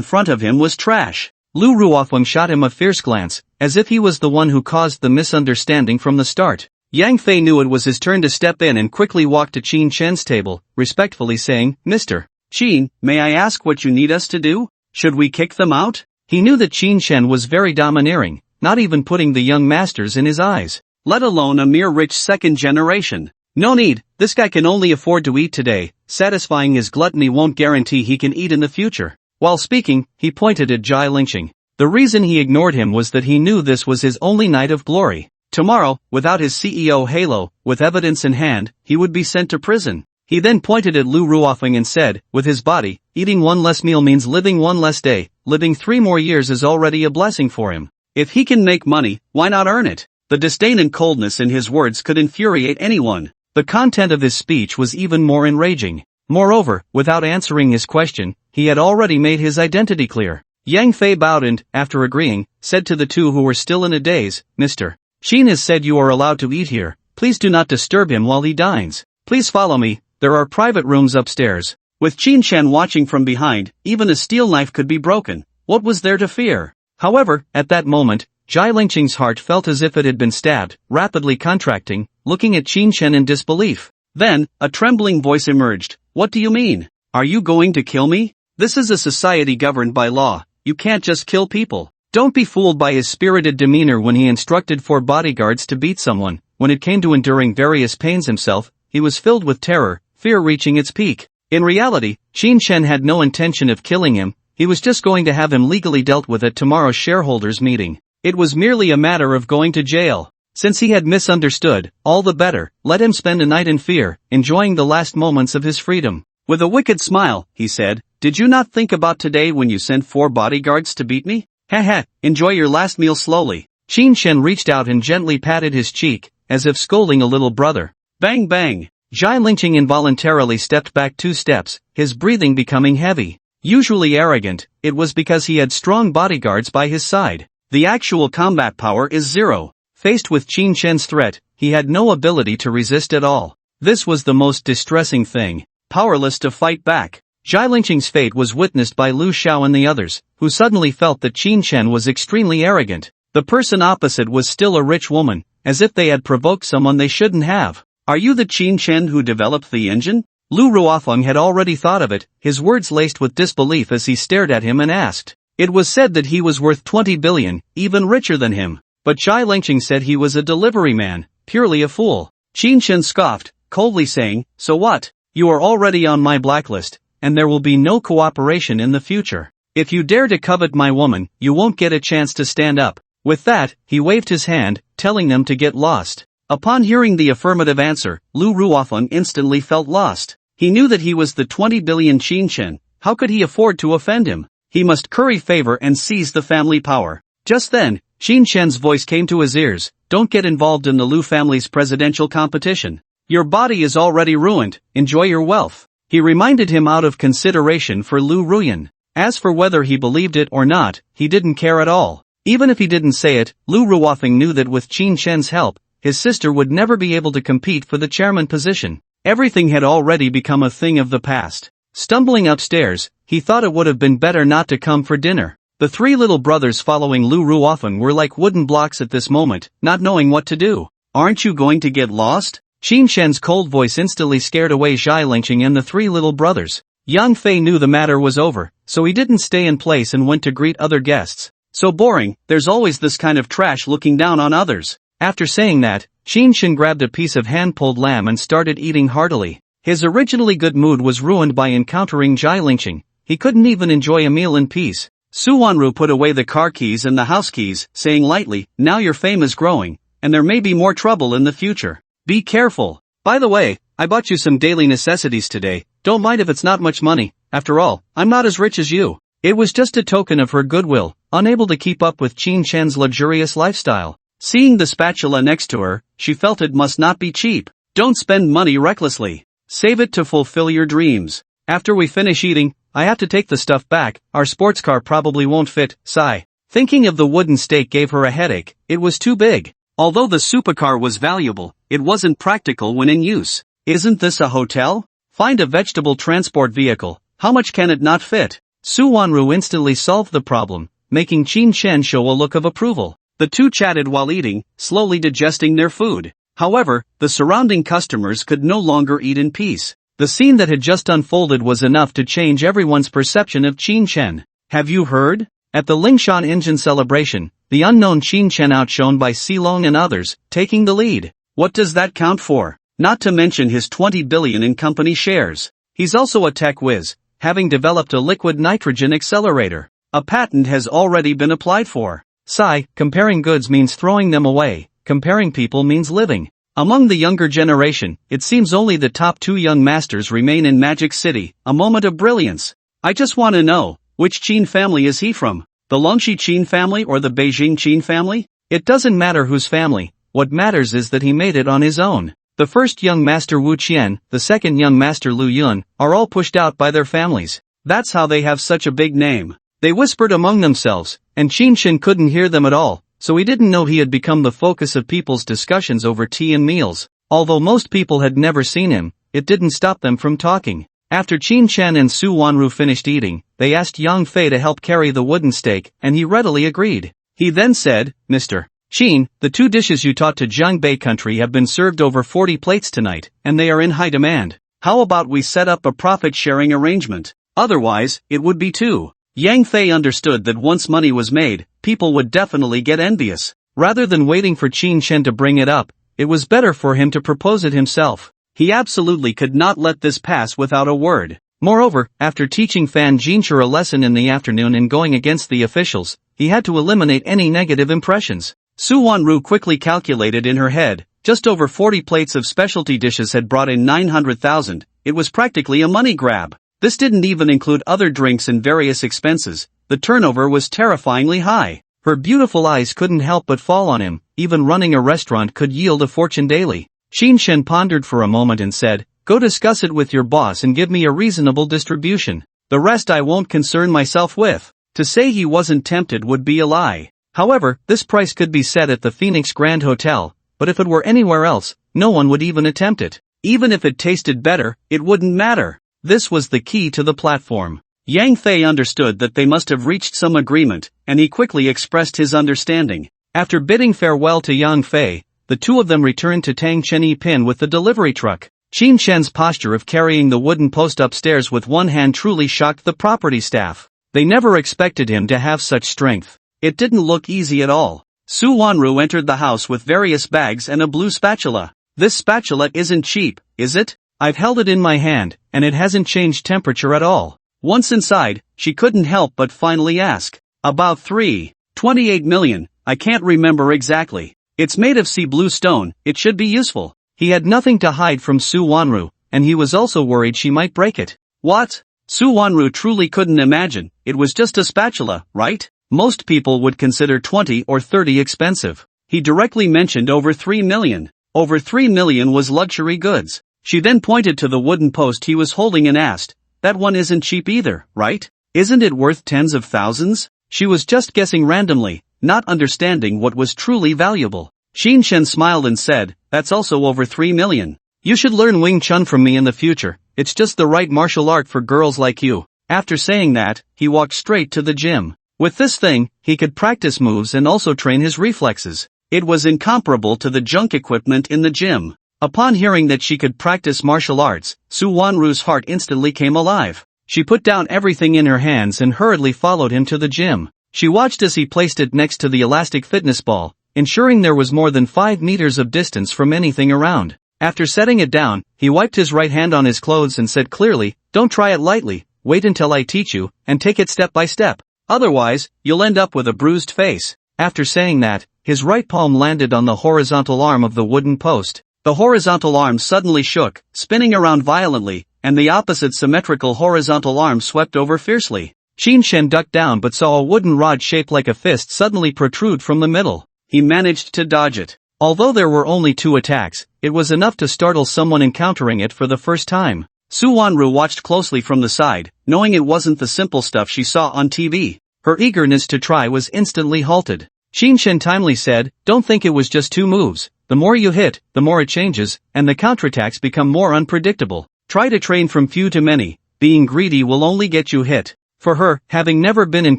front of him was trash. Lu Ruofeng shot him a fierce glance, as if he was the one who caused the misunderstanding from the start. Yang Fei knew it was his turn to step in and quickly walked to Qin Shen's table, respectfully saying, "Mr. Qin, may I ask what you need us to do? Should we kick them out?" He knew that Qin Shen was very domineering, not even putting the young masters in his eyes, let alone a mere rich second generation. No need, this guy can only afford to eat today, satisfying his gluttony won't guarantee he can eat in the future. While speaking, he pointed at Jai Lingqing. The reason he ignored him was that he knew this was his only night of glory. Tomorrow, without his CEO halo, with evidence in hand, he would be sent to prison. He then pointed at Lu Ruofeng and said, with his body, eating one less meal means living one less day, living 3 more years is already a blessing for him. If he can make money, why not earn it? The disdain and coldness in his words could infuriate anyone. The content of his speech was even more enraging. Moreover, without answering his question, he had already made his identity clear. Yang Fei bowed and, after agreeing, said to the two who were still in a daze, "Mr. Qin has said you are allowed to eat here, please do not disturb him while he dines. Please follow me, there are private rooms upstairs." With Qin Shen watching from behind, even a steel knife could be broken. What was there to fear? However, at that moment, Jai Lingqing's heart felt as if it had been stabbed, rapidly contracting, looking at Qin Shen in disbelief. Then, a trembling voice emerged. "What do you mean? Are you going to kill me? This is a society governed by law, you can't just kill people." Don't be fooled by his spirited demeanor when he instructed 4 bodyguards to beat someone. When it came to enduring various pains himself, he was filled with terror, fear reaching its peak. In reality, Qin Shen had no intention of killing him, he was just going to have him legally dealt with at tomorrow's shareholders' meeting. It was merely a matter of going to jail. Since he had misunderstood, all the better, let him spend a night in fear, enjoying the last moments of his freedom. With a wicked smile, he said, "Did you not think about today when you sent 4 bodyguards to beat me? Haha, enjoy your last meal slowly." Qin Shen reached out and gently patted his cheek, as if scolding a little brother. Bang bang! Jai Lingqing involuntarily stepped back 2 steps, his breathing becoming heavy. Usually arrogant, it was because he had strong bodyguards by his side. The actual combat power is 0. Faced with Qin Shen's threat, he had no ability to resist at all. This was the most distressing thing. Powerless to fight back. Jai Lingqing's fate was witnessed by Lu Xiao and the others, who suddenly felt that Qin Shen was extremely arrogant. The person opposite was still a rich woman, as if they had provoked someone they shouldn't have. "Are you the Qin Shen who developed the engine?" Lu Ruofeng had already thought of it, his words laced with disbelief as he stared at him and asked. It was said that he was worth 20 billion, even richer than him. But Jai Lingqing said he was a delivery man, purely a fool. Qin Shen scoffed, coldly saying, "So what? You are already on my blacklist, and there will be no cooperation in the future. If you dare to covet my woman, you won't get a chance to stand up." With that, he waved his hand, telling them to get lost. Upon hearing the affirmative answer, Lu Ruofeng instantly felt lost. He knew that he was the 20 billion Qin Shen, how could he afford to offend him? He must curry favor and seize the family power. Just then, Qin Shen's voice came to his ears, "Don't get involved in the Lu family's presidential competition. Your body is already ruined, enjoy your wealth." He reminded him out of consideration for Lu Ruyan. As for whether he believed it or not, he didn't care at all. Even if he didn't say it, Lu Ruofeng knew that with Qin Shen's help, his sister would never be able to compete for the chairman position. Everything had already become a thing of the past. Stumbling upstairs, he thought it would have been better not to come for dinner. The 3 little brothers following Lu Ruofeng were like wooden blocks at this moment, not knowing what to do. "Aren't you going to get lost?" Qin Shen's cold voice instantly scared away Jai Lingqing and the 3 little brothers. Yang Fei knew the matter was over, so he didn't stay in place and went to greet other guests. "So boring, there's always this kind of trash looking down on others." After saying that, Qin Shen grabbed a piece of hand-pulled lamb and started eating heartily. His originally good mood was ruined by encountering Jai Lingqing. He couldn't even enjoy a meal in peace. Su Wanru put away the car keys and the house keys, saying lightly, "Now your fame is growing, and there may be more trouble in the future. Be careful. By the way, I bought you some daily necessities today, don't mind if it's not much money, after all, I'm not as rich as you." It was just a token of her goodwill, unable to keep up with Qin Shen's luxurious lifestyle. Seeing the spatula next to her, she felt it must not be cheap. Don't spend money recklessly. Save it to fulfill your dreams. After we finish eating, I have to take the stuff back, our sports car probably won't fit, sigh. Thinking of the wooden stake gave her a headache, it was too big. Although the supercar was valuable, it wasn't practical when in use. "Isn't this a hotel? Find a vegetable transport vehicle, How much can it not fit? Su Wanru instantly solved the problem, making Qin Chen show a look of approval. The two chatted while eating, slowly digesting their food. However, the surrounding customers could no longer eat in peace. The scene that had just unfolded was enough to change everyone's perception of Qin Chen. Have you heard? At the Lingshan engine celebration, the unknown Qin Chen outshone by Silong and others, taking the lead. What does that count for? Not to mention his 20 billion in company shares. He's also a tech whiz, having developed a liquid nitrogen accelerator. A patent has already been applied for. Sigh, comparing goods means throwing them away, comparing people means living. Among the younger generation, it seems only the top two young masters remain in Magic City, a moment of brilliance. I just want to know, which Qin family is he from? The Longxi Qin family or the Beijing Qin family? It doesn't matter whose family, what matters is that he made it on his own. The first young master Wu Qian, the second young master Lu Yun, are all pushed out by their families. That's how they have such a big name. They whispered among themselves, and Qin Shin couldn't hear them at all, so he didn't know he had become the focus of people's discussions over tea and meals. Although most people had never seen him, it didn't stop them from talking. After Qin Chen and Su Wanru finished eating, they asked Yang Fei to help carry the wooden stake, and he readily agreed. He then said, Mr. Qin, the two dishes you taught to Jiangbei country have been served over 40 plates tonight, and they are in high demand. How about we set up a profit-sharing arrangement? Otherwise, it would be too. Yang Fei understood that once money was made, people would definitely get envious. Rather than waiting for Qin Chen to bring it up, it was better for him to propose it himself. He absolutely could not let this pass without a word. Moreover, after teaching Fan Jincher a lesson in the afternoon and going against the officials, he had to eliminate any negative impressions. Su Wanru quickly calculated in her head, just over 40 plates of specialty dishes had brought in 900,000, it was practically a money grab. This didn't even include other drinks and various expenses, the turnover was terrifyingly high. Her beautiful eyes couldn't help but fall on him, even running a restaurant could yield a fortune daily. Qin Shen pondered for a moment and said, go discuss it with your boss and give me a reasonable distribution. The rest I won't concern myself with. To say he wasn't tempted would be a lie. However, this price could be set at the Phoenix Grand Hotel, but if it were anywhere else, no one would even attempt it. Even if it tasted better, it wouldn't matter. This was the key to the platform. Yang Fei understood that they must have reached some agreement, and he quickly expressed his understanding. After bidding farewell to Yang Fei, the two of them returned to Tang Chenyi Pin with the delivery truck. Qin Shen's posture of carrying the wooden post upstairs with one hand truly shocked the property staff. They never expected him to have such strength. It didn't look easy at all. Su Wanru entered the house with various bags and a blue spatula. This spatula isn't cheap, is it? I've held it in my hand, and it hasn't changed temperature at all. Once inside, she couldn't help but finally ask. About 3.28 million, I can't remember exactly. It's made of sea blue stone, it should be useful. He had nothing to hide from Su Wanru, and he was also worried she might break it. What? Su Wanru truly couldn't imagine, it was just a spatula, right? Most people would consider 20 or 30 expensive. He directly mentioned over 3 million. Over 3 million was luxury goods. She then pointed to the wooden post he was holding and asked, that one isn't cheap either, right? Isn't it worth tens of thousands? She was just guessing randomly, not understanding what was truly valuable. Qin Shen smiled and said, that's also over 3 million. You should learn Wing Chun from me in the future, it's just the right martial art for girls like you. After saying that, he walked straight to the gym. With this thing, he could practice moves and also train his reflexes. It was incomparable to the junk equipment in the gym. Upon hearing that she could practice martial arts, Su Wanru's heart instantly came alive. She put down everything in her hands and hurriedly followed him to the gym. She watched as he placed it next to the elastic fitness ball, ensuring there was more than 5 meters of distance from anything around. After setting it down, he wiped his right hand on his clothes and said clearly, don't try it lightly, wait until I teach you, and take it step by step. Otherwise, you'll end up with a bruised face. After saying that, his right palm landed on the horizontal arm of the wooden post. The horizontal arm suddenly shook, spinning around violently, and the opposite symmetrical horizontal arm swept over fiercely. Qin Shen ducked down but saw a wooden rod shaped like a fist suddenly protrude from the middle. He managed to dodge it. Although there were only 2 attacks, it was enough to startle someone encountering it for the first time. Su Wanru watched closely from the side, knowing it wasn't the simple stuff she saw on TV. Her eagerness to try was instantly halted. Qin Shen timely said, don't think it was just 2 moves. The more you hit, the more it changes, and the counterattacks become more unpredictable. Try to train from few to many, being greedy will only get you hit. For her, having never been in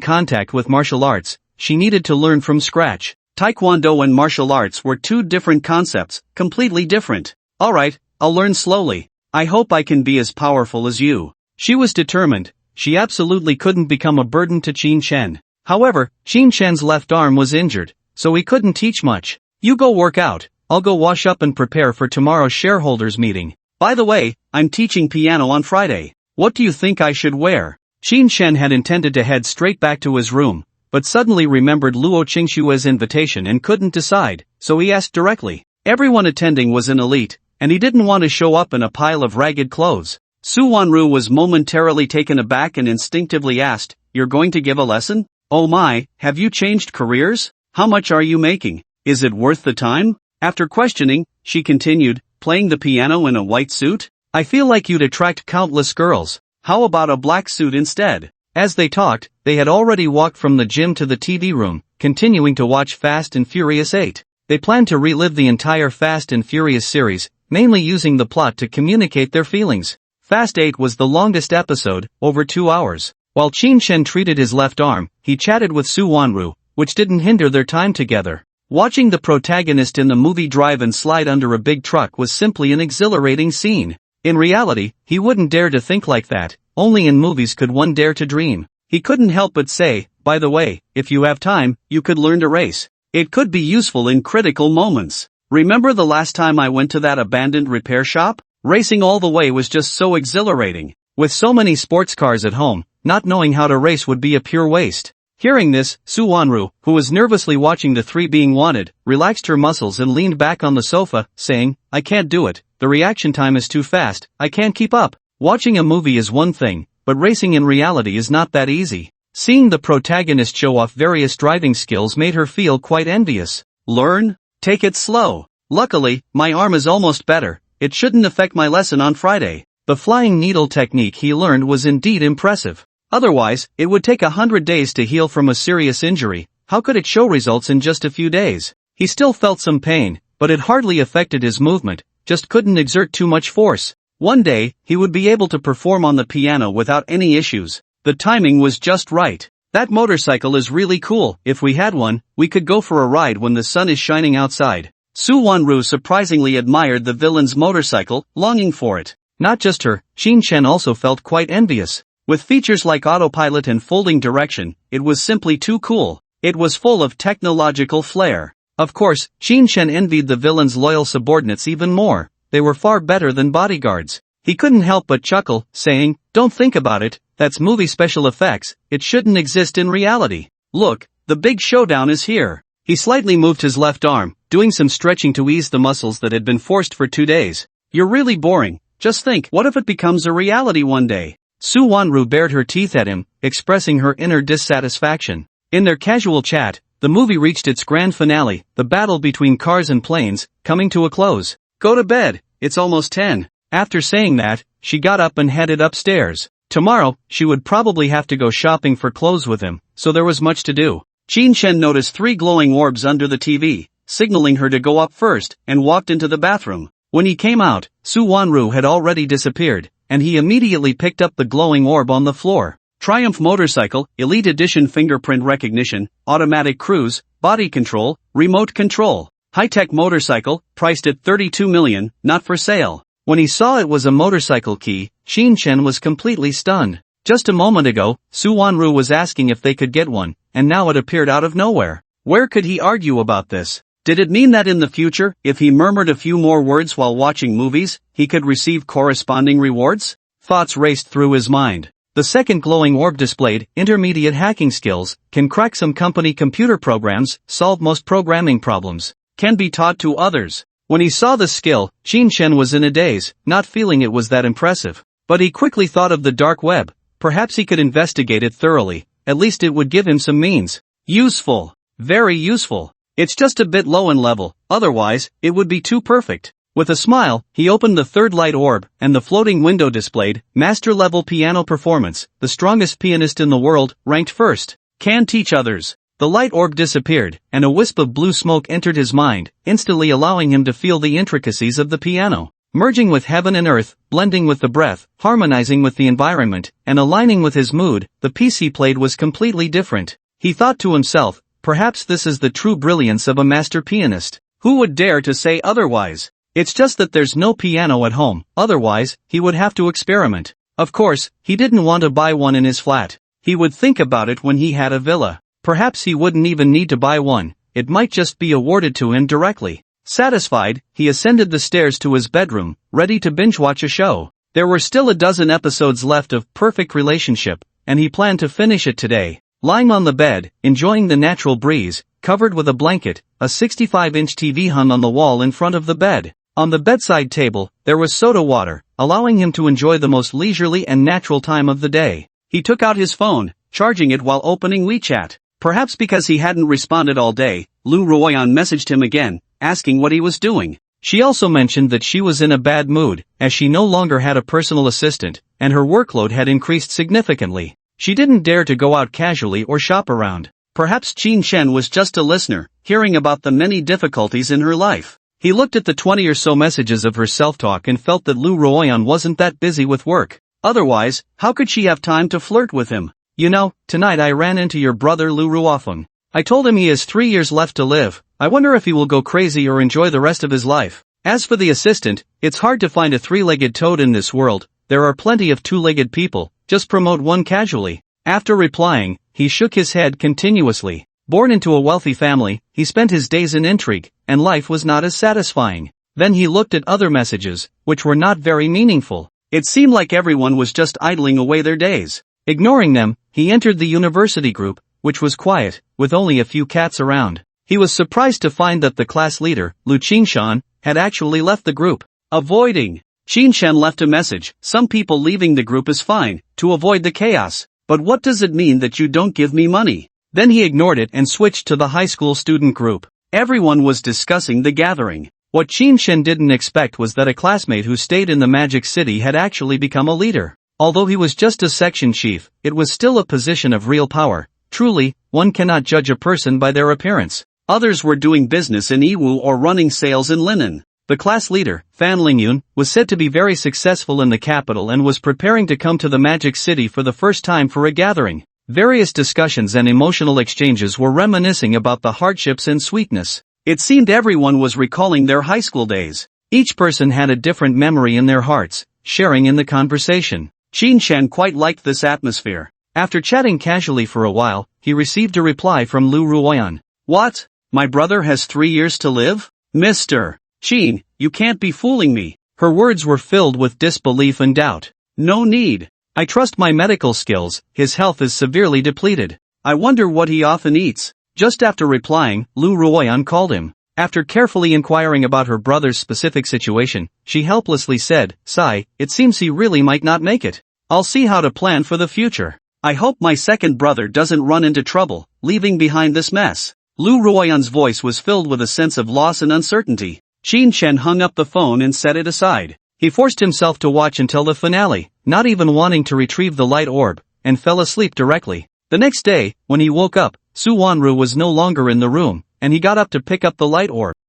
contact with martial arts, she needed to learn from scratch. Taekwondo and martial arts were two different concepts, completely different. Alright, I'll learn slowly. I hope I can be as powerful as you. She was determined. She absolutely couldn't become a burden to Qin Shen. However, Qin Shen's left arm was injured, so he couldn't teach much. You go work out, I'll go wash up and prepare for tomorrow's shareholders meeting. By the way, I'm teaching piano on Friday. What do you think I should wear? Qin Shen had intended to head straight back to his room, but suddenly remembered Luo Qingshue's invitation and couldn't decide, so he asked directly. Everyone attending was an elite, and he didn't want to show up in a pile of ragged clothes. Su Wanru was momentarily taken aback and instinctively asked, "You're going to give a lesson? Oh my, have you changed careers? How much are you making? Is it worth the time?" After questioning, she continued, "Playing the piano in a white suit? I feel like you'd attract countless girls. How about a black suit instead?" As they talked, they had already walked from the gym to the TV room, continuing to watch Fast and Furious 8. They planned to relive the entire Fast and Furious series, mainly using the plot to communicate their feelings. Fast 8 was the longest episode, over 2 hours. While Qin Shen treated his left arm, he chatted with Su Wanru, which didn't hinder their time together. Watching the protagonist in the movie drive and slide under a big truck was simply an exhilarating scene. In reality, he wouldn't dare to think like that, only in movies could one dare to dream. He couldn't help but say, "By the way, if you have time, you could learn to race. It could be useful in critical moments. Remember the last time I went to that abandoned repair shop? Racing all the way was just so exhilarating. With so many sports cars at home, not knowing how to race would be a pure waste." Hearing this, Su Wanru, who was nervously watching the three being wanted, relaxed her muscles and leaned back on the sofa, saying, "I can't do it, the reaction time is too fast, I can't keep up." Watching a movie is one thing, but racing in reality is not that easy. Seeing the protagonist show off various driving skills made her feel quite envious. "Learn? Take it slow. Luckily, my arm is almost better. It shouldn't affect my lesson on Friday." The flying needle technique he learned was indeed impressive. Otherwise, it would take 100 days to heal from a serious injury. How could it show results in just a few days? He still felt some pain, but it hardly affected his movement, just couldn't exert too much force. One day, he would be able to perform on the piano without any issues. The timing was just right. "That motorcycle is really cool. If we had one, we could go for a ride when the sun is shining outside." Su Wanru surprisingly admired the villain's motorcycle, longing for it. Not just her, Qin Shen also felt quite envious. With features like autopilot and folding direction, it was simply too cool. It was full of technological flair. Of course, Qin Shen envied the villain's loyal subordinates even more. They were far better than bodyguards. He couldn't help but chuckle, saying, "Don't think about it, that's movie special effects, it shouldn't exist in reality. Look, the big showdown is here." He slightly moved his left arm, doing some stretching to ease the muscles that had been forced for 2 days. "You're really boring. Just think, what if it becomes a reality one day?" Su Wanru bared her teeth at him, expressing her inner dissatisfaction. In their casual chat, the movie reached its grand finale, the battle between cars and planes, coming to a close. "Go to bed, it's almost 10. After saying that, she got up and headed upstairs. Tomorrow, she would probably have to go shopping for clothes with him, so there was much to do. Qin Shen noticed 3 glowing orbs under the TV, signaling her to go up first, and walked into the bathroom. When he came out, Su Wanru had already disappeared, and he immediately picked up the glowing orb on the floor. Triumph Motorcycle, Elite Edition Fingerprint Recognition, Automatic Cruise, Body Control, Remote Control. High-tech motorcycle, priced at 32 million, not for sale. When he saw it was a motorcycle key, Qin Shen was completely stunned. Just a moment ago, Su Wanru was asking if they could get one, and now it appeared out of nowhere. Where could he argue about this? Did it mean that in the future, if he murmured a few more words while watching movies, he could receive corresponding rewards? Thoughts raced through his mind. The second glowing orb displayed intermediate hacking skills, can crack some company computer programs, solve most programming problems, can be taught to others. When he saw the skill, Qin Shen was in a daze, not feeling it was that impressive. But he quickly thought of the dark web. Perhaps he could investigate it thoroughly, at least it would give him some means. Useful. Very useful. It's just a bit low in level, otherwise, it would be too perfect. With a smile, he opened the third light orb, and the floating window displayed, Master-level piano performance, the strongest pianist in the world, ranked first. Can teach others. The light orb disappeared, and a wisp of blue smoke entered his mind, instantly allowing him to feel the intricacies of the piano. merging with heaven and earth, blending with the breath, harmonizing with the environment, and aligning with his mood. The piece he played was completely different. He thought to himself, perhaps this is the true brilliance of a master pianist. Who would dare to say otherwise? It's just that there's no piano at home, otherwise, he would have to experiment. Of course, he didn't want to buy one in his flat. He would think about it when he had a villa. Perhaps he wouldn't even need to buy one, it might just be awarded to him directly. Satisfied, he ascended the stairs to his bedroom, ready to binge-watch a show. There were still a dozen episodes left of Perfect Relationship, and he planned to finish it today. Lying on the bed, enjoying the natural breeze, covered with a blanket, a 65-inch TV hung on the wall in front of the bed. On the bedside table, there was soda water, allowing him to enjoy the most leisurely and natural time of the day. He took out his phone, charging it while opening WeChat. Perhaps because he hadn't responded all day, Lu Ruoyan messaged him again, asking what he was doing. She also mentioned that she was in a bad mood, as she no longer had a personal assistant, and her workload had increased significantly. She didn't dare to go out casually or shop around. Perhaps Qin Shen was just a listener, hearing about the many difficulties in her life. He looked at the 20 or so messages of her self-talk and felt that Lu Ruoyan wasn't that busy with work. Otherwise, how could she have time to flirt with him? You know, tonight I ran into your brother Lu Ruofeng. I told him he has 3 years left to live. I wonder if he will go crazy or enjoy the rest of his life. As for the assistant, it's hard to find a three-legged toad in this world. There are plenty of two-legged people, just promote one casually. After replying, he shook his head continuously. Born into a wealthy family, he spent his days in intrigue, and life was not as satisfying. Then he looked at other messages, which were not very meaningful. It seemed like everyone was just idling away their days. Ignoring them, he entered the university group, which was quiet, with only a few cats around. He was surprised to find that the class leader, Lu Qingshan, had actually left the group. Avoiding. Qingshan left a message, some people leaving the group is fine, to avoid the chaos. But what does it mean that you don't give me money? Then he ignored it and switched to the high school student group. Everyone was discussing the gathering. What Qingshan didn't expect was that a classmate who stayed in the Magic City had actually become a leader. Although he was just a section chief, it was still a position of real power. Truly, one cannot judge a person by their appearance. Others were doing business in Yiwu or running sales in linen. The class leader, Fan Lingyun, was said to be very successful in the capital and was preparing to come to the Magic City for the first time for a gathering. Various discussions and emotional exchanges were reminiscing about the hardships and sweetness. It seemed everyone was recalling their high school days. Each person had a different memory in their hearts, sharing in the conversation. Qin Shen quite liked this atmosphere. After chatting casually for a while, he received a reply from Lu Ruoyan. What? My brother has 3 years to live? Mr. Qin, you can't be fooling me. Her words were filled with disbelief and doubt. No need. I trust my medical skills, his health is severely depleted. I wonder what he often eats. Just after replying, Lu Ruoyan called him. After carefully inquiring about her brother's specific situation, she helplessly said, "Sigh, it seems he really might not make it. I'll see how to plan for the future. I hope my second brother doesn't run into trouble, leaving behind this mess." Lu Ruoyan's voice was filled with a sense of loss and uncertainty. Qin Shen hung up the phone and set it aside. He forced himself to watch until the finale, not even wanting to retrieve the light orb, and fell asleep directly. The next day, when he woke up, Su Wanru was no longer in the room, and he got up to pick up the light orb.